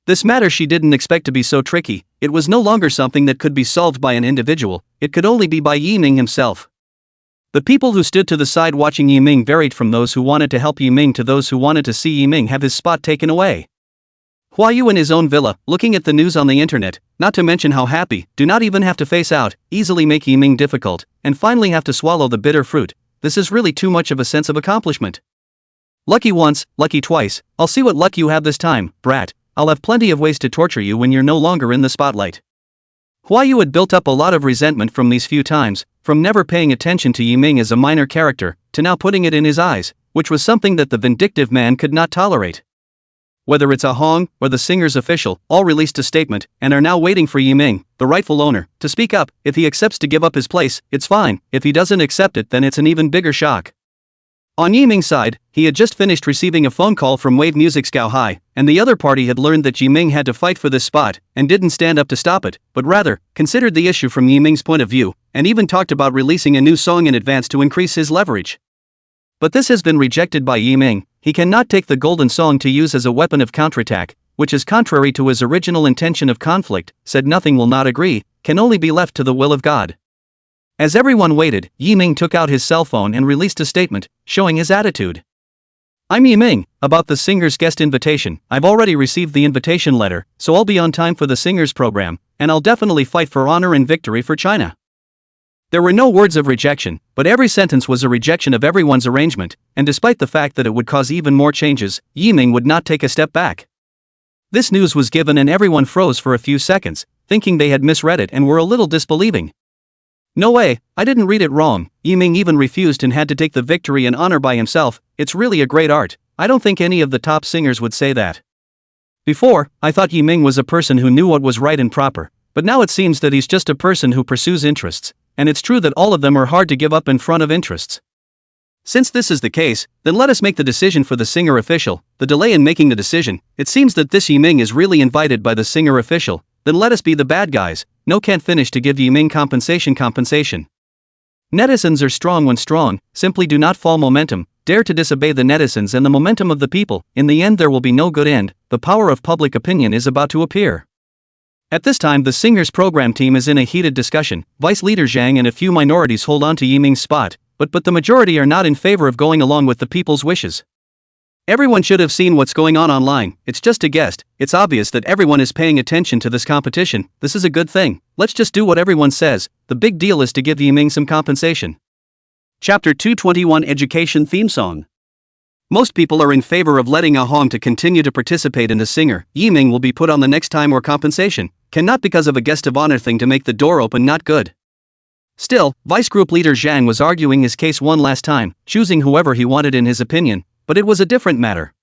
This matter she didn't expect to be so tricky. It was no longer something that could be solved by an individual, it could only be by Yiming himself. The people who stood to the side watching Yiming varied from those who wanted to help Yiming to those who wanted to see Yiming have his spot taken away. Hua Yu in his own villa, looking at the news on the internet, not to mention how happy, do not even have to face out, easily make Yiming difficult, and finally have to swallow the bitter fruit. This is really too much of a sense of accomplishment. Lucky once, lucky twice, I'll see what luck you have this time, brat. I'll have plenty of ways to torture you when you're no longer in the spotlight. Hua Yu had built up a lot of resentment from these few times, from never paying attention to Yiming as a minor character, to now putting it in his eyes, which was something that the vindictive man could not tolerate. Whether it's Ah Hong or the singer's official, all released a statement and are now waiting for Yiming, the rightful owner, to speak up. If he accepts to give up his place, it's fine. If he doesn't accept it, then it's an even bigger shock. On Yiming's side, he had just finished receiving a phone call from Wave Music's Gao Hai, and the other party had learned that Yiming had to fight for this spot, and didn't stand up to stop it, but rather, considered the issue from Yiming's point of view, and even talked about releasing a new song in advance to increase his leverage. But this has been rejected by Yiming. He cannot take the golden song to use as a weapon of counterattack, which is contrary to his original intention of conflict, said nothing will not agree, can only be left to the will of God. As everyone waited, Yiming took out his cell phone and released a statement, showing his attitude. I'm Yiming, about the singer's guest invitation. I've already received the invitation letter, so I'll be on time for the singers program, and I'll definitely fight for honor and victory for China. There were no words of rejection, but every sentence was a rejection of everyone's arrangement, and despite the fact that it would cause even more changes, Yiming would not take a step back. This news was given and everyone froze for a few seconds, thinking they had misread it and were a little disbelieving. No way, I didn't read it wrong. Yiming even refused and had to take the victory and honor by himself. It's really a great art. I don't think any of the top singers would say that. Before, I thought Yiming was a person who knew what was right and proper, but now it seems that he's just a person who pursues interests, and it's true that all of them are hard to give up in front of interests. Since this is the case, then let us make the decision for the singer official. The delay in making the decision, it seems that this Yiming is really invited by the singer official, then let us be the bad guys. No, can't finish to give Yiming compensation. Netizens are strong when strong, simply do not fall momentum, dare to disobey the netizens and the momentum of the people, in the end there will be no good end, the power of public opinion is about to appear. At this time the singer's program team is in a heated discussion, Vice Leader Zhang and a few minorities hold on to Yiming's spot, but the majority are not in favor of going along with the people's wishes. Everyone should have seen what's going on online, it's just a guess, it's obvious that everyone is paying attention to this competition, this is a good thing, let's just do what everyone says, the big deal is to give Yiming some compensation. Chapter 221 Education Theme Song. Most people are in favor of letting a hound to continue to participate in the singer. Yiming will be put on the next time or compensation, cannot because of a guest of honor thing to make the door open not good. Still, Vice Group Leader Zhang was arguing his case one last time, choosing whoever he wanted in his opinion, but it was a different matter.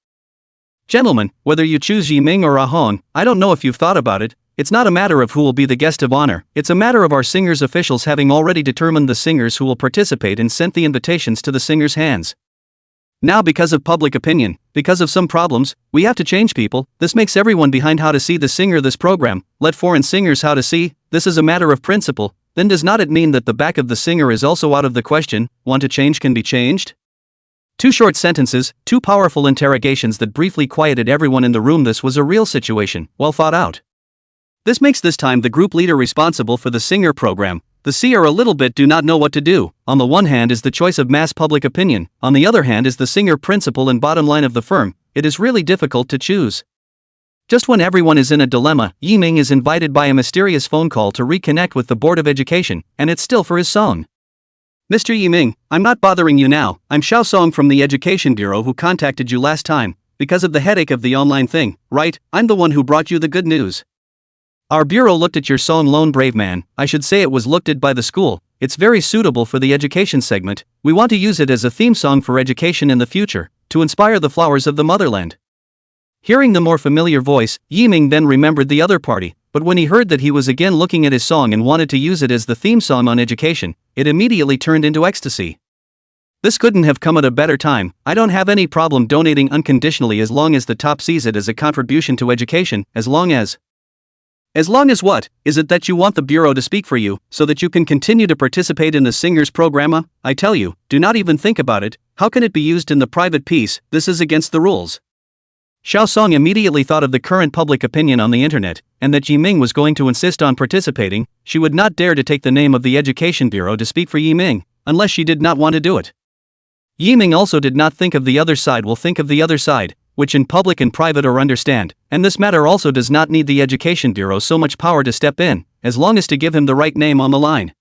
Gentlemen, whether you choose Yiming or Ahon, I don't know if you've thought about it, it's not a matter of who will be the guest of honor, it's a matter of our singers officials having already determined the singers who will participate and sent the invitations to the singers' hands. Now because of public opinion, because of some problems, we have to change people, this makes everyone behind how to see the singer this program, let foreign singers how to see, this is a matter of principle, then does not it mean that the back of the singer is also out of the question, want to change can be changed? Two short sentences, two powerful interrogations that briefly quieted everyone in the room. This was a real situation, well thought out. This makes this time the group leader responsible for the singer program. The seer a little bit do not know what to do. On the one hand is the choice of mass public opinion, on the other hand is the singer principle and bottom line of the firm. It is really difficult to choose. Just when everyone is in a dilemma, Yiming is invited by a mysterious phone call to reconnect with the Board of Education, and it's still for his song. Mr. Yiming, I'm not bothering you now, I'm Xiao Song from the Education Bureau who contacted you last time, because of the headache of the online thing, right? I'm the one who brought you the good news. Our bureau looked at your song Lone Brave Man, I should say it was looked at by the school, it's very suitable for the education segment, we want to use it as a theme song for education in the future, to inspire the flowers of the motherland. Hearing the more familiar voice, Yiming then remembered the other party, but when he heard that he was again looking at his song and wanted to use it as the theme song on education, it immediately turned into ecstasy. This couldn't have come at a better time. I don't have any problem donating unconditionally as long as the top sees it as a contribution to education, as long as what? Is it that you want the bureau to speak for you, so that you can continue to participate in the singers program? I tell you, do not even think about it, how can it be used in the private piece, this is against the rules. Xiao Song immediately thought of the current public opinion on the internet, and that Yiming was going to insist on participating. She would not dare to take the name of the Education Bureau to speak for Yiming, unless she did not want to do it. Yiming also did not think of the other side will think of the other side, which in public and private are understand, and this matter also does not need the Education Bureau so much power to step in, as long as to give him the right name on the line.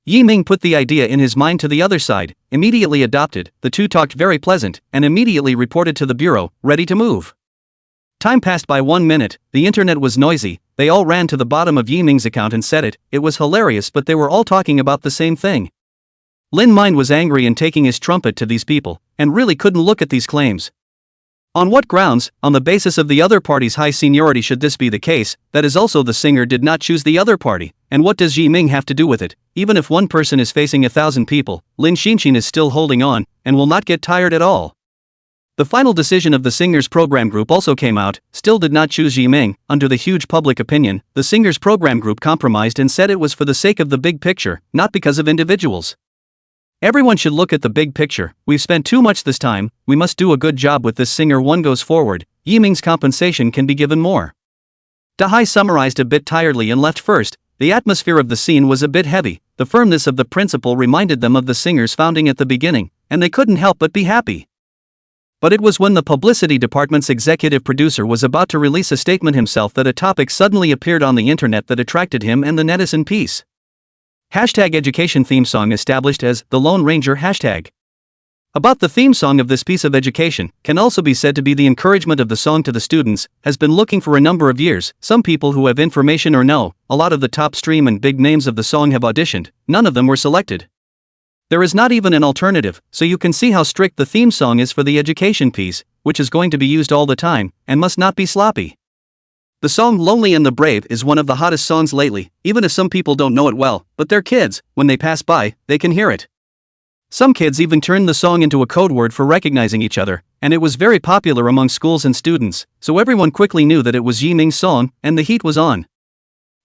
Yiming put the idea in his mind to the other side, immediately adopted, the two talked very pleasant, and immediately reported to the bureau, ready to move. Time passed by 1 minute, the internet was noisy, they all ran to the bottom of Yiming's account and said it was hilarious but they were all talking about the same thing. Lin Mind was angry and taking his trumpet to these people, and really couldn't look at these claims. On what grounds, on the basis of the other party's high seniority should this be the case, that is also the singer did not choose the other party, and what does Yiming have to do with it? Even if one person is facing 1,000 people, Lin Xinxin is still holding on, and will not get tired at all. The final decision of the singers program group also came out, still did not choose Yiming. Under the huge public opinion, the singers program group compromised and said it was for the sake of the big picture, not because of individuals. Everyone should look at the big picture, we've spent too much this time, we must do a good job with this singer. One goes forward, Yiming's compensation can be given more. Dahai summarized a bit tiredly and left first. The atmosphere of the scene was a bit heavy, the firmness of the principle reminded them of the singer's founding at the beginning, and they couldn't help but be happy. But it was when the publicity department's executive producer was about to release a statement himself that a topic suddenly appeared on the internet that attracted him and the netizen piece. Hashtag education theme song established as the Lone Ranger hashtag. About the theme song of this piece of education, can also be said to be the encouragement of the song to the students, has been looking for a number of years. Some people who have information or know a lot of the top stream and big names of the song have auditioned, none of them were selected. There is not even an alternative, so you can see how strict the theme song is for the education piece, which is going to be used all the time, and must not be sloppy. The song Lonely and the Brave is one of the hottest songs lately, even if some people don't know it well, but they're kids, when they pass by, they can hear it. Some kids even turned the song into a code word for recognizing each other, and it was very popular among schools and students, so everyone quickly knew that it was Yiming's song, and the heat was on.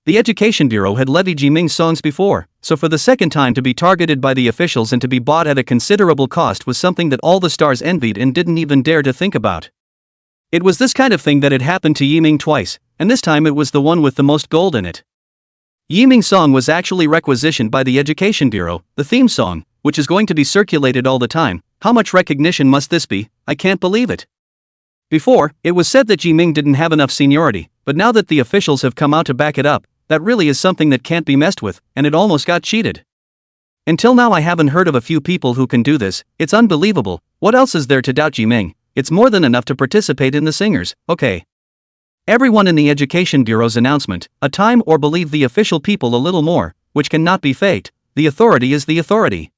The Education Bureau had levied Yiming's songs before, so for the second time to be targeted by the officials and to be bought at a considerable cost was something that all the stars envied and didn't even dare to think about. It was this kind of thing that had happened to Yiming twice, and this time it was the one with the most gold in it. Yiming's song was actually requisitioned by the Education Bureau, the theme song, which is going to be circulated all the time. How much recognition must this be? I can't believe it. Before, it was said that Yiming didn't have enough seniority, but now that the officials have come out to back it up, that really is something that can't be messed with, and it almost got cheated. Until now I haven't heard of a few people who can do this. It's unbelievable. What else is there to doubt Yiming? It's more than enough to participate in the singers, okay. Everyone in the Education Bureau's announcement, a time or believe the official people a little more, which cannot be faked. The authority is the authority.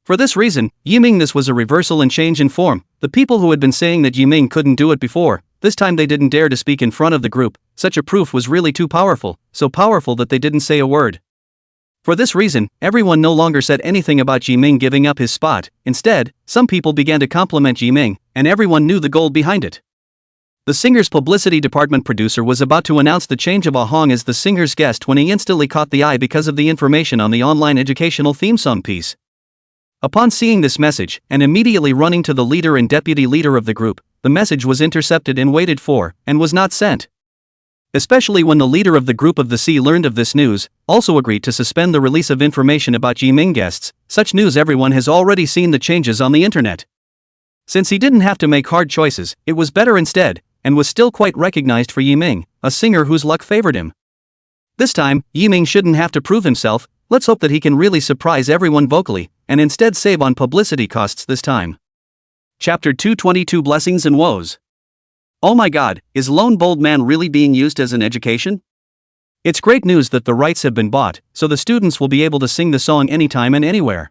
For this reason, Yiming, this was a reversal and change in form. The people who had been saying that Yiming couldn't do it before, this time they didn't dare to speak in front of the group. Such a proof was really too powerful, so powerful that they didn't say a word. For this reason, everyone no longer said anything about Yiming giving up his spot. Instead, some people began to compliment Yiming, and everyone knew the gold behind it. The singer's publicity department producer was about to announce the change of Ah Hong as the singer's guest when he instantly caught the eye because of the information on the online educational theme song piece. Upon seeing this message, and immediately running to the leader and deputy leader of the group, the message was intercepted and waited for, and was not sent. Especially when the leader of the group of the sea learned of this news, also agreed to suspend the release of information about Yiming guests. Such news, everyone has already seen the changes on the internet. Since he didn't have to make hard choices, it was better instead, and was still quite recognized for Yiming, a singer whose luck favored him. This time, Yiming shouldn't have to prove himself. Let's hope that he can really surprise everyone vocally, and instead save on publicity costs this time. Chapter 222 Blessings and Woes. Oh my god, is Lone Bold Man really being used as an education? It's great news that the rights have been bought, so the students will be able to sing the song anytime and anywhere.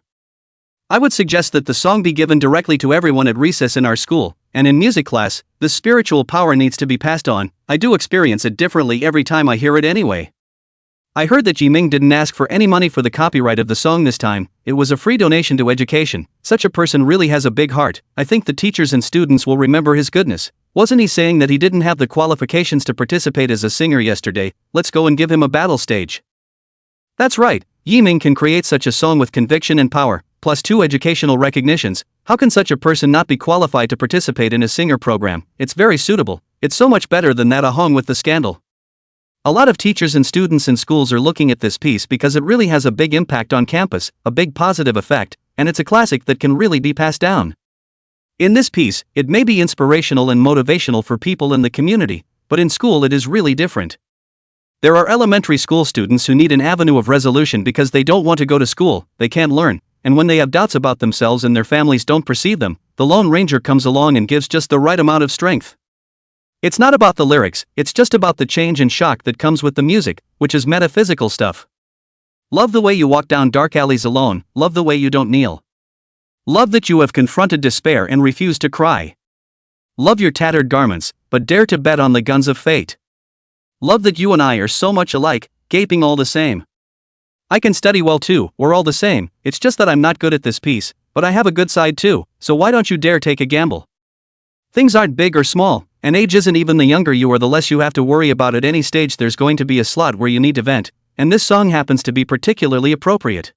I would suggest that the song be given directly to everyone at recess in our school, and in music class. The spiritual power needs to be passed on. I do experience it differently every time I hear it anyway. I heard that Yiming didn't ask for any money for the copyright of the song this time. It was a free donation to education. Such a person really has a big heart. I think the teachers and students will remember his goodness. Wasn't he saying that he didn't have the qualifications to participate as a singer yesterday? Let's go and give him a battle stage. That's right, Yiming can create such a song with conviction and power, plus 2 educational recognitions. How can such a person not be qualified to participate in a singer program? It's very suitable. It's so much better than that Ah Hong with the scandal. A lot of teachers and students in schools are looking at this piece because it really has a big impact on campus, a big positive effect, and it's a classic that can really be passed down. In this piece, it may be inspirational and motivational for people in the community, but in school it is really different. There are elementary school students who need an avenue of resolution because they don't want to go to school, they can't learn, and when they have doubts about themselves and their families don't perceive them, the Lone Ranger comes along and gives just the right amount of strength. It's not about the lyrics, it's just about the change and shock that comes with the music, which is metaphysical stuff. Love the way you walk down dark alleys alone, love the way you don't kneel. Love that you have confronted despair and refused to cry. Love your tattered garments, but dare to bet on the guns of fate. Love that you and I are so much alike, gaping all the same. I can study well too, we're all the same, it's just that I'm not good at this piece, but I have a good side too, so why don't you dare take a gamble? Things aren't big or small, and age isn't even. The younger you are, the less you have to worry about. At any stage there's going to be a slot where you need to vent, and this song happens to be particularly appropriate.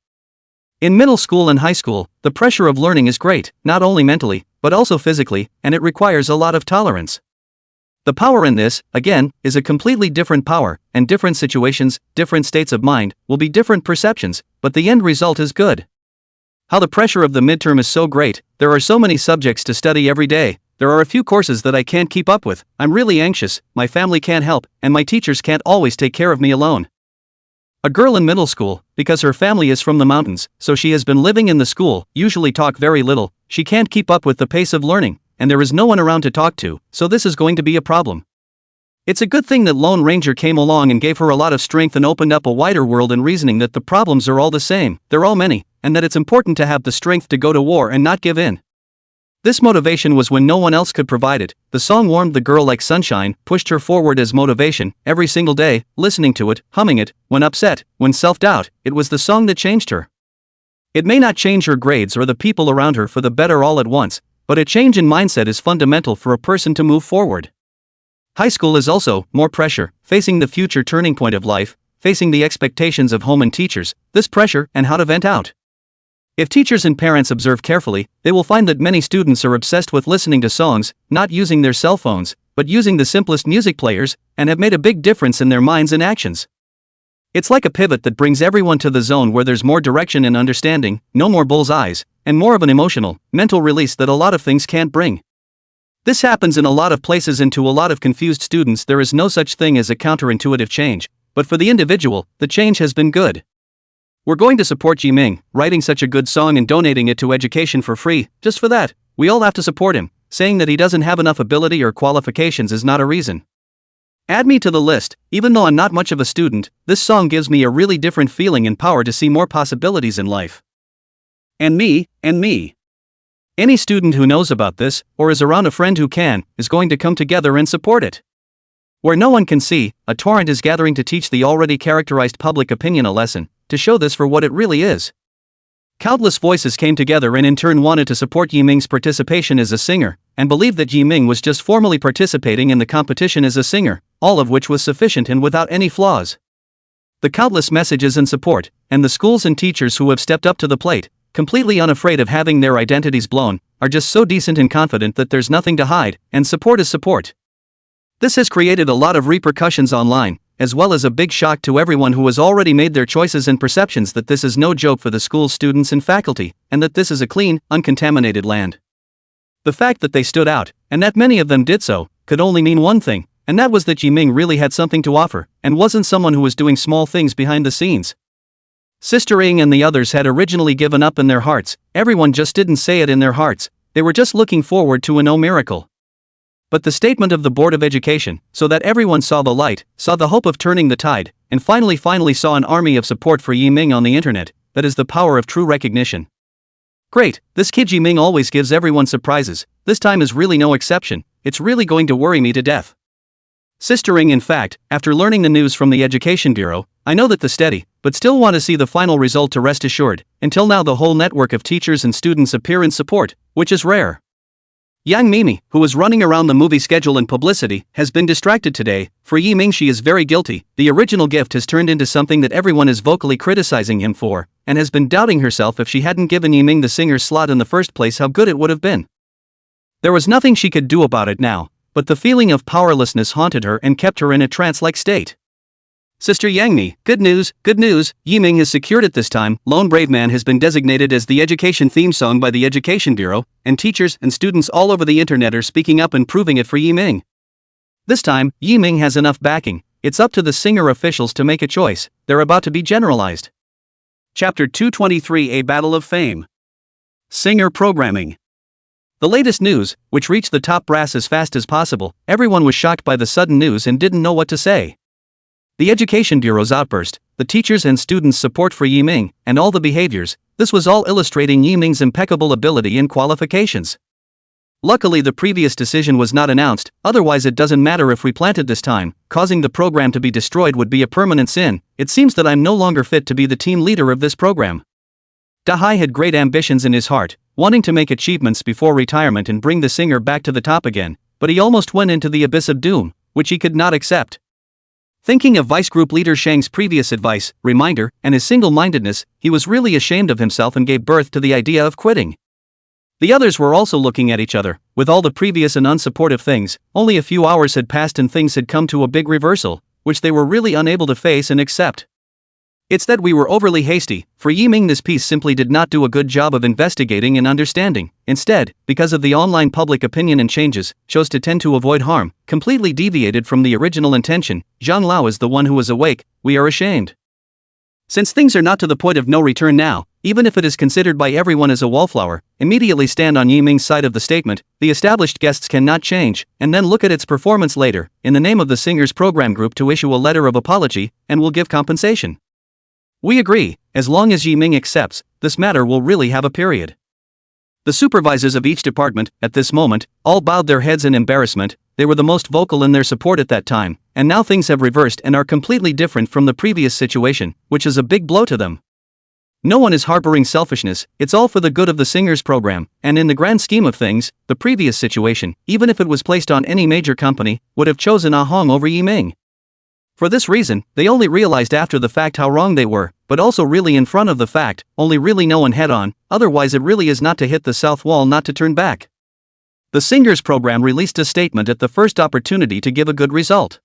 In middle school and high school, the pressure of learning is great, not only mentally, but also physically, and it requires a lot of tolerance. The power in this, again, is a completely different power, and different situations, different states of mind, will be different perceptions, but the end result is good. How the pressure of the midterm is so great, there are so many subjects to study every day. There are a few courses that I can't keep up with, I'm really anxious, my family can't help, and my teachers can't always take care of me alone. A girl in middle school, because her family is from the mountains, so she has been living in the school, usually talk very little, she can't keep up with the pace of learning, and there is no one around to talk to, so this is going to be a problem. It's a good thing that Lone Ranger came along and gave her a lot of strength and opened up a wider world in reasoning that the problems are all the same, they're all many, and that it's important to have the strength to go to war and not give in. This motivation was when no one else could provide it. The song warmed the girl like sunshine, pushed her forward as motivation, every single day, listening to it, humming it, when upset, when self-doubt, it was the song that changed her. It may not change her grades or the people around her for the better all at once, but a change in mindset is fundamental for a person to move forward. High school is also more pressure, facing the future turning point of life, facing the expectations of home and teachers, this pressure and how to vent out. If teachers and parents observe carefully, they will find that many students are obsessed with listening to songs, not using their cell phones, but using the simplest music players, and have made a big difference in their minds and actions. It's like a pivot that brings everyone to the zone where there's more direction and understanding, no more bullseyes, and more of an emotional, mental release that a lot of things can't bring. This happens in a lot of places, and to a lot of confused students there is no such thing as a counterintuitive change, but for the individual, the change has been good. We're going to support Yiming, writing such a good song and donating it to education for free, just for that. We all have to support him. Saying that he doesn't have enough ability or qualifications is not a reason. Add me to the list. Even though I'm not much of a student, this song gives me a really different feeling and power to see more possibilities in life. And me. Any student who knows about this, or is around a friend who can, is going to come together and support it. Where no one can see, a torrent is gathering to teach the already characterized public opinion a lesson, to show this for what it really is. Countless voices came together and in turn wanted to support Yiming's participation as a singer, and believed that Yiming was just formally participating in the competition as a singer, all of which was sufficient and without any flaws. The countless messages and support, and the schools and teachers who have stepped up to the plate, completely unafraid of having their identities blown, are just so decent and confident that there's nothing to hide, and support is support. This has created a lot of repercussions online, as well as a big shock to everyone who has already made their choices and perceptions that this is no joke for the school's students and faculty, and that this is a clean, uncontaminated land. The fact that they stood out, and that many of them did so, could only mean one thing, and that was that Yiming really had something to offer, and wasn't someone who was doing small things behind the scenes. Sister Ing and the others had originally given up in their hearts, everyone just didn't say it in their hearts, they were just looking forward to a no miracle. But the statement of the Board of Education, so that everyone saw the light, saw the hope of turning the tide, and finally saw an army of support for Yiming on the internet, that is the power of true recognition. Great, this kid Yiming always gives everyone surprises, this time is really no exception, it's really going to worry me to death. Sister Ing, in fact, after learning the news from the Education Bureau, I know that the steady, but still want to see the final result to rest assured, until now the whole network of teachers and students appear in support, which is rare. Yang Mimi, who was running around the movie schedule and publicity, has been distracted today. For Yiming, she is very guilty. The original gift has turned into something that everyone is vocally criticizing him for, and has been doubting herself if she hadn't given Yiming the singer's slot in the first place how good it would have been. There was nothing she could do about it now, but the feeling of powerlessness haunted her and kept her in a trance-like state. Sister Yangmi, good news, Yiming has secured it this time. Lone Brave Man has been designated as the education theme song by the Education Bureau, and teachers and students all over the internet are speaking up and proving it for Yiming. This time, Yiming has enough backing, it's up to the singer officials to make a choice, they're about to be generalized. Chapter 223, A Battle of Fame. Singer Programming. The latest news, which reached the top brass as fast as possible, everyone was shocked by the sudden news and didn't know what to say. The Education Bureau's outburst, the teachers and students' support for Yiming, and all the behaviors, this was all illustrating Yiming's impeccable ability and qualifications. Luckily the previous decision was not announced, otherwise it doesn't matter if we planted this time, causing the program to be destroyed would be a permanent sin. It seems that I'm no longer fit to be the team leader of this program. Dahai had great ambitions in his heart, wanting to make achievements before retirement and bring the singer back to the top again, but he almost went into the abyss of doom, which he could not accept. Thinking of Vice Group Leader Shang's previous advice, reminder, and his single-mindedness, he was really ashamed of himself and gave birth to the idea of quitting. The others were also looking at each other. With all the previous and unsupportive things, only a few hours had passed and things had come to a big reversal, which they were really unable to face and accept. It's that we were overly hasty. For Yiming, this piece simply did not do a good job of investigating and understanding. Instead, because of the online public opinion and changes, chose to tend to avoid harm, completely deviated from the original intention. Zhang Lao is the one who was awake, we are ashamed. Since things are not to the point of no return now, even if it is considered by everyone as a wallflower, immediately stand on Yiming's side of the statement, the established guests cannot change, and then look at its performance later, in the name of the singer's program group to issue a letter of apology, and will give compensation. We agree, as long as Yiming accepts, this matter will really have a period. The supervisors of each department, at this moment, all bowed their heads in embarrassment. They were the most vocal in their support at that time, and now things have reversed and are completely different from the previous situation, which is a big blow to them. No one is harboring selfishness, it's all for the good of the singer's program, and in the grand scheme of things, the previous situation, even if it was placed on any major company, would have chosen Ah Hong over Yiming. For this reason, they only realized after the fact how wrong they were, but also really in front of the fact, only really no one head on, otherwise it really is not to hit the south wall not to turn back. The singer's program released a statement at the first opportunity to give a good result.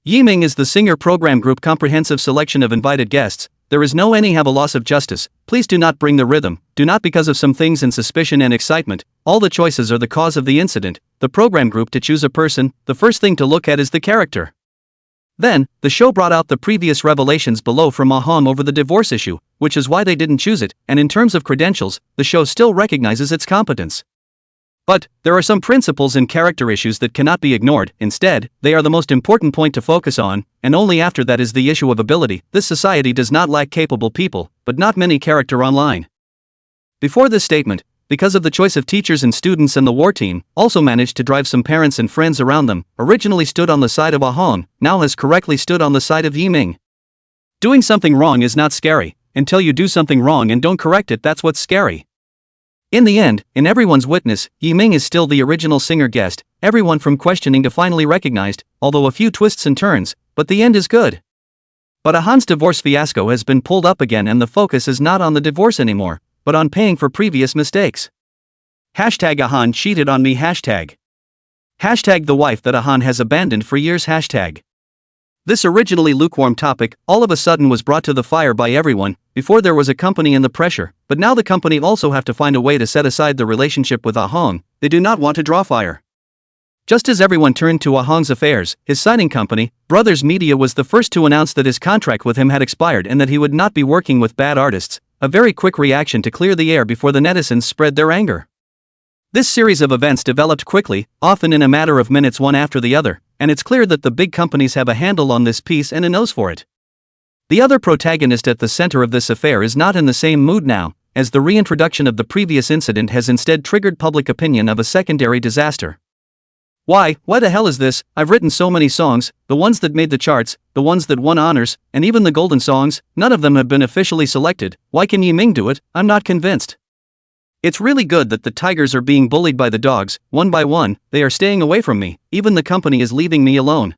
Yiming is the singer program group comprehensive selection of invited guests. There is no any have a loss of justice, please do not bring the rhythm, do not because of some things in suspicion and excitement, all the choices are the cause of the incident, the program group to choose a person, the first thing to look at is the character. Then, the show brought out the previous revelations below from Ah Hong over the divorce issue, which is why they didn't choose it, and in terms of credentials, the show still recognizes its competence. But, there are some principles and character issues that cannot be ignored, instead, they are the most important point to focus on, and only after that is the issue of ability. This society does not lack capable people, but not many character online. Before this statement, because of the choice of teachers and students and the war team, also managed to drive some parents and friends around them, originally stood on the side of Ah Hong, now has correctly stood on the side of Yiming. Doing something wrong is not scary, until you do something wrong and don't correct it, that's what's scary. In the end, in everyone's witness, Yiming is still the original singer guest, everyone from questioning to finally recognized, although a few twists and turns, but the end is good. But Ah Han's divorce fiasco has been pulled up again and the focus is not on the divorce anymore, but on paying for previous mistakes. Hashtag Ah Han cheated on me hashtag. Hashtag the wife that Ah Han has abandoned for years hashtag. This originally lukewarm topic, all of a sudden was brought to the fire by everyone. Before there was a company in the pressure, but now the company also have to find a way to set aside the relationship with Ah Hong, they do not want to draw fire. Just as everyone turned to Ah Hong's affairs, his signing company, Brothers Media was the first to announce that his contract with him had expired and that he would not be working with bad artists, a very quick reaction to clear the air before the netizens spread their anger. This series of events developed quickly, often in a matter of minutes one after the other, and it's clear that the big companies have a handle on this piece and a nose for it. The other protagonist at the center of this affair is not in the same mood now, as the reintroduction of the previous incident has instead triggered public opinion of a secondary disaster. Why the hell is this? I've written so many songs, the ones that made the charts, the ones that won honors, and even the golden songs, none of them have been officially selected. Why can Yiming do it? I'm not convinced. It's really good that the tigers are being bullied by the dogs, one by one, they are staying away from me, even the company is leaving me alone.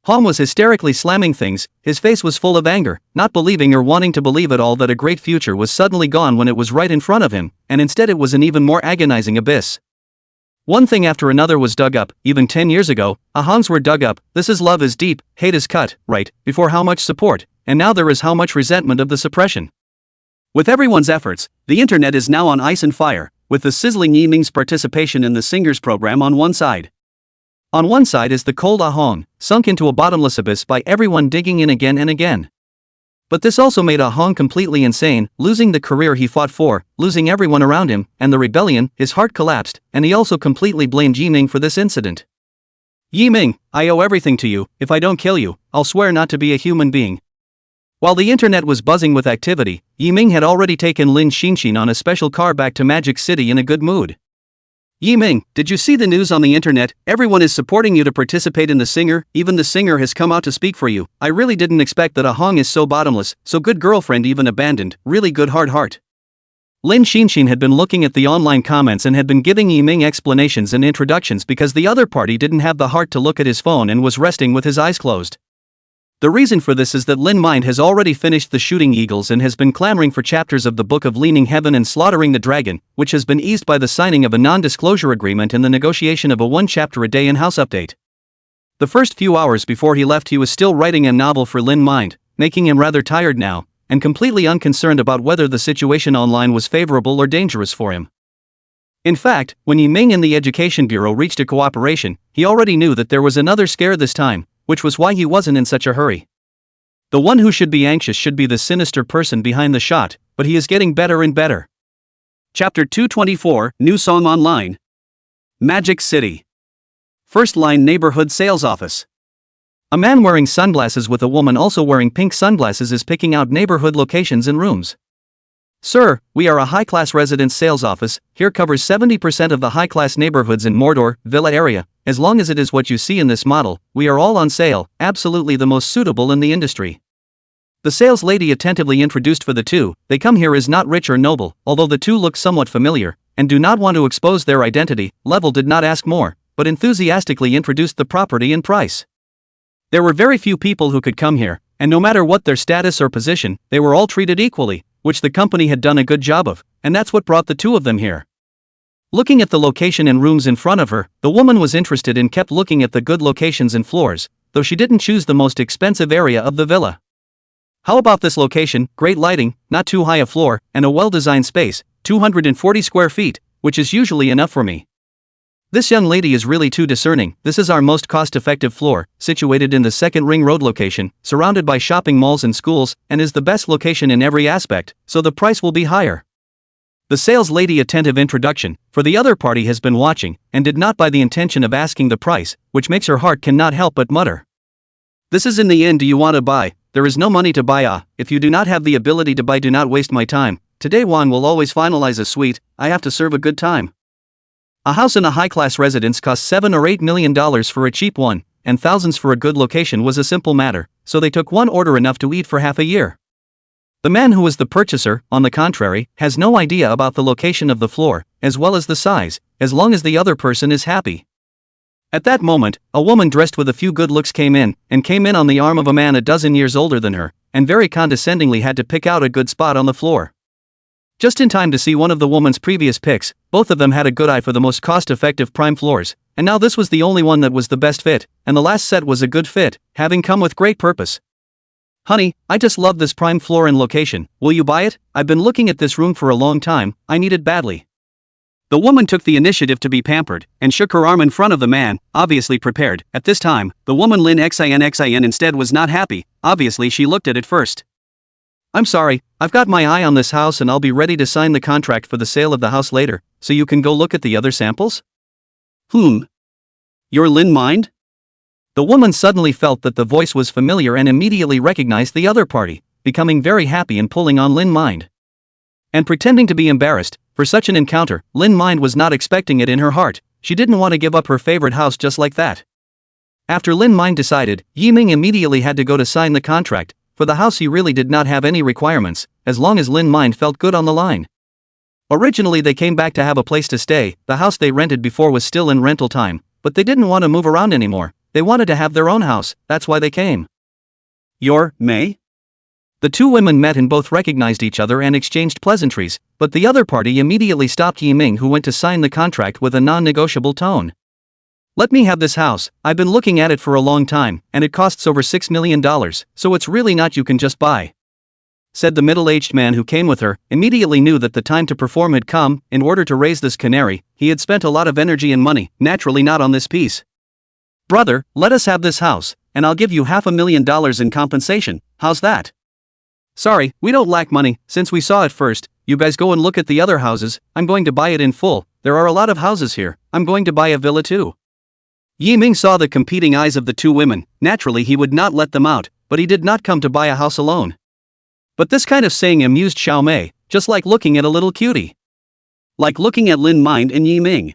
Hong was hysterically slamming things, his face was full of anger, not believing or wanting to believe at all that a great future was suddenly gone when it was right in front of him, and instead it was an even more agonizing abyss. One thing after another was dug up, even 10 years ago, Ah Hong's were dug up, this is love is deep, hate is cut, right, before how much support, and now there is how much resentment of the suppression. With everyone's efforts, the internet is now on ice and fire, with the sizzling Yiming's participation in the singers program on one side. On one side is the cold Ah Hong, sunk into a bottomless abyss by everyone digging in again and again. But this also made Ah Hong completely insane, losing the career he fought for, losing everyone around him, and the rebellion, his heart collapsed, and he also completely blamed Yiming for this incident. Yiming, I owe everything to you, if I don't kill you, I'll swear not to be a human being. While the internet was buzzing with activity, Yiming had already taken Lin Xinxin on a special car back to Magic City in a good mood. Yiming, did you see the news on the internet? Everyone is supporting you to participate in the singer, even the singer has come out to speak for you. I really didn't expect that Ah Hong is so bottomless, so good girlfriend even abandoned, really good hard heart. Lin Xinxin had been looking at the online comments and had been giving Yiming explanations and introductions because the other party didn't have the heart to look at his phone and was resting with his eyes closed. The reason for this is that Lin Mind has already finished the Shooting Eagles and has been clamoring for chapters of the Book of Leaning Heaven and Slaughtering the Dragon, which has been eased by the signing of a non-disclosure agreement and the negotiation of a one-chapter-a-day in-house update. The first few hours before he left he was still writing a novel for Lin Mind, making him rather tired now, and completely unconcerned about whether the situation online was favorable or dangerous for him. In fact, when Yiming and the Education Bureau reached a cooperation, he already knew that there was another scare this time, which was why he wasn't in such a hurry. The one who should be anxious should be the sinister person behind the shot, but he is getting better and better. Chapter 224, New Song Online. Magic City. First line neighborhood sales office. A man wearing sunglasses with a woman also wearing pink sunglasses is picking out neighborhood locations and rooms. Sir, we are a high-class residence sales office, here covers 70% of the high-class neighborhoods in Mordor, Villa area, as long as it is what you see in this model, we are all on sale, absolutely the most suitable in the industry. The sales lady attentively introduced for the two, they come here is not rich or noble, although the two look somewhat familiar, and do not want to expose their identity, Level did not ask more, but enthusiastically introduced the property and price. There were very few people who could come here, and no matter what their status or position, they were all treated equally, which the company had done a good job of, and that's what brought the two of them here. Looking at the location and rooms in front of her, the woman was interested and kept looking at the good locations and floors, though she didn't choose the most expensive area of the villa. How about this location, great lighting, not too high a floor, and a well-designed space, 240 square feet, which is usually enough for me. This young lady is really too discerning, this is our most cost-effective floor, situated in the second ring road location, surrounded by shopping malls and schools, and is the best location in every aspect, so the price will be higher. The sales lady attentive introduction, for the other party has been watching, and did not by the intention of asking the price, which makes her heart cannot help but mutter. This is in the end do you want to buy, there is no money to buy if you do not have the ability to buy do not waste my time, today one will always finalize a suite, I have to serve a good time. A house in a high-class residence costs $7 or $8 million for a cheap one, and thousands for a good location was a simple matter, so they took one order enough to eat for half a year. The man who is the purchaser, on the contrary, has no idea about the location of the floor, as well as the size, as long as the other person is happy. At that moment, a woman dressed with a few good looks came in on the arm of a man a dozen years older than her, and very condescendingly had to pick out a good spot on the floor. Just in time to see one of the woman's previous picks, both of them had a good eye for the most cost-effective prime floors, and now this was the only one that was the best fit, and the last set was a good fit, having come with great purpose. Honey, I just love this prime floor and location, will you buy it? I've been looking at this room for a long time, I need it badly. The woman took the initiative to be pampered, and shook her arm in front of the man, obviously prepared. At this time, the woman Lin Xin instead was not happy, obviously she looked at it first. I'm sorry, I've got my eye on this house and I'll be ready to sign the contract for the sale of the house later, so you can go look at the other samples? You're Lin Mind? The woman suddenly felt that the voice was familiar and immediately recognized the other party, becoming very happy and pulling on Lin Mind. And pretending to be embarrassed, for such an encounter, Lin Mind was not expecting it in her heart, she didn't want to give up her favorite house just like that. After Lin Mind decided, Yiming immediately had to go to sign the contract. For the house he really did not have any requirements, as long as Lin Mind felt good on the line. Originally they came back to have a place to stay, the house they rented before was still in rental time, but they didn't want to move around anymore, they wanted to have their own house, that's why they came. You're May? The two women met and both recognized each other and exchanged pleasantries, but the other party immediately stopped Yiming who went to sign the contract with a non-negotiable tone. Let me have this house, I've been looking at it for a long time, and it costs over $6 million, so it's really not you can just buy. Said the middle-aged man who came with her, immediately knew that the time to perform had come, in order to raise this canary, he had spent a lot of energy and money, naturally not on this piece. Brother, let us have this house, and I'll give you $500,000 in compensation, how's that? Sorry, we don't lack money, since we saw it first, you guys go and look at the other houses, I'm going to buy it in full, there are a lot of houses here, I'm going to buy a villa too. Yiming saw the competing eyes of the two women, naturally he would not let them out, but he did not come to buy a house alone. But this kind of saying amused Xiao Mei, just like looking at a little cutie. Like looking at Lin Mind and Yiming.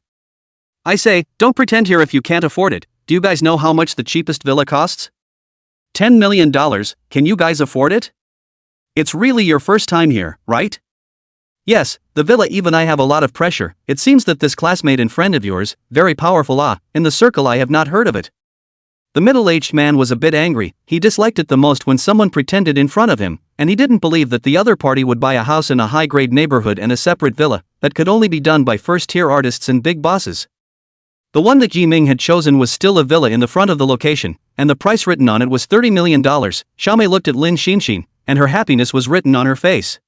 I say, don't pretend here if you can't afford it, do you guys know how much the cheapest villa costs? $10 million, can you guys afford it? It's really your first time here, right? Yes, the villa even I have a lot of pressure, it seems that this classmate and friend of yours, very powerful in the circle I have not heard of it. The middle-aged man was a bit angry, he disliked it the most when someone pretended in front of him, and he didn't believe that the other party would buy a house in a high-grade neighborhood and a separate villa, that could only be done by first-tier artists and big bosses. The one that Yiming had chosen was still a villa in the front of the location, and the price written on it was $30 million, Xiaomei looked at Lin Xinxin, and her happiness was written on her face.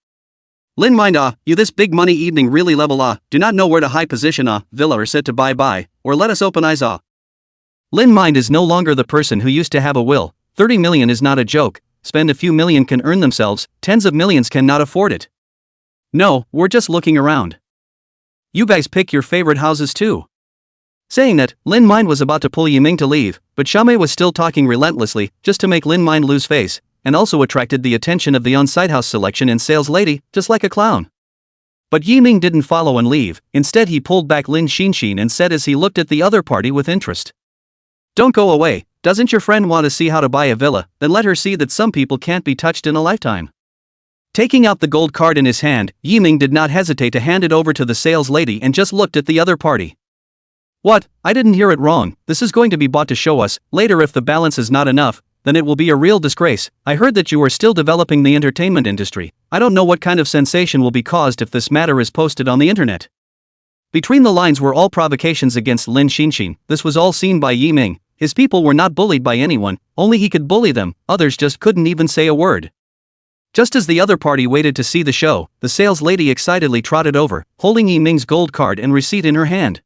Lin Mind you this big money evening really level do not know where to high position villa or sit to buy, or let us open eyes Lin Mind is no longer the person who used to have a will, 30 million is not a joke, spend a few million can earn themselves, tens of millions cannot afford it. No, we're just looking around. You guys pick your favorite houses too. Saying that, Lin Mind was about to pull Yiming to leave, but Xiaomei was still talking relentlessly, just to make Lin Mind lose face, and also attracted the attention of the on-site house selection and sales lady, just like a clown. But Yiming didn't follow and leave, instead he pulled back Lin Xinxin and said as he looked at the other party with interest. Don't go away, doesn't your friend want to see how to buy a villa, then let her see that some people can't be touched in a lifetime. Taking out the gold card in his hand, Yiming did not hesitate to hand it over to the sales lady and just looked at the other party. What? I didn't hear it wrong, this is going to be bought to show us, later if the balance is not enough, then it will be a real disgrace. I heard that you are still developing the entertainment industry. I don't know what kind of sensation will be caused if this matter is posted on the internet. Between the lines were all provocations against Lin Xinxin. This was all seen by Yiming. His people were not bullied by anyone, only he could bully them, others just couldn't even say a word. Just as the other party waited to see the show, the sales lady excitedly trotted over, holding Yiming's gold card and receipt in her hand.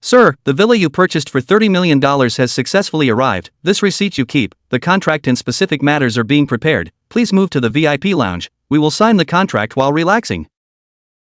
Sir, the villa you purchased for $30 million has successfully arrived. This receipt you keep. The contract and specific matters are being prepared. Please move to the VIP lounge. We will sign the contract while relaxing.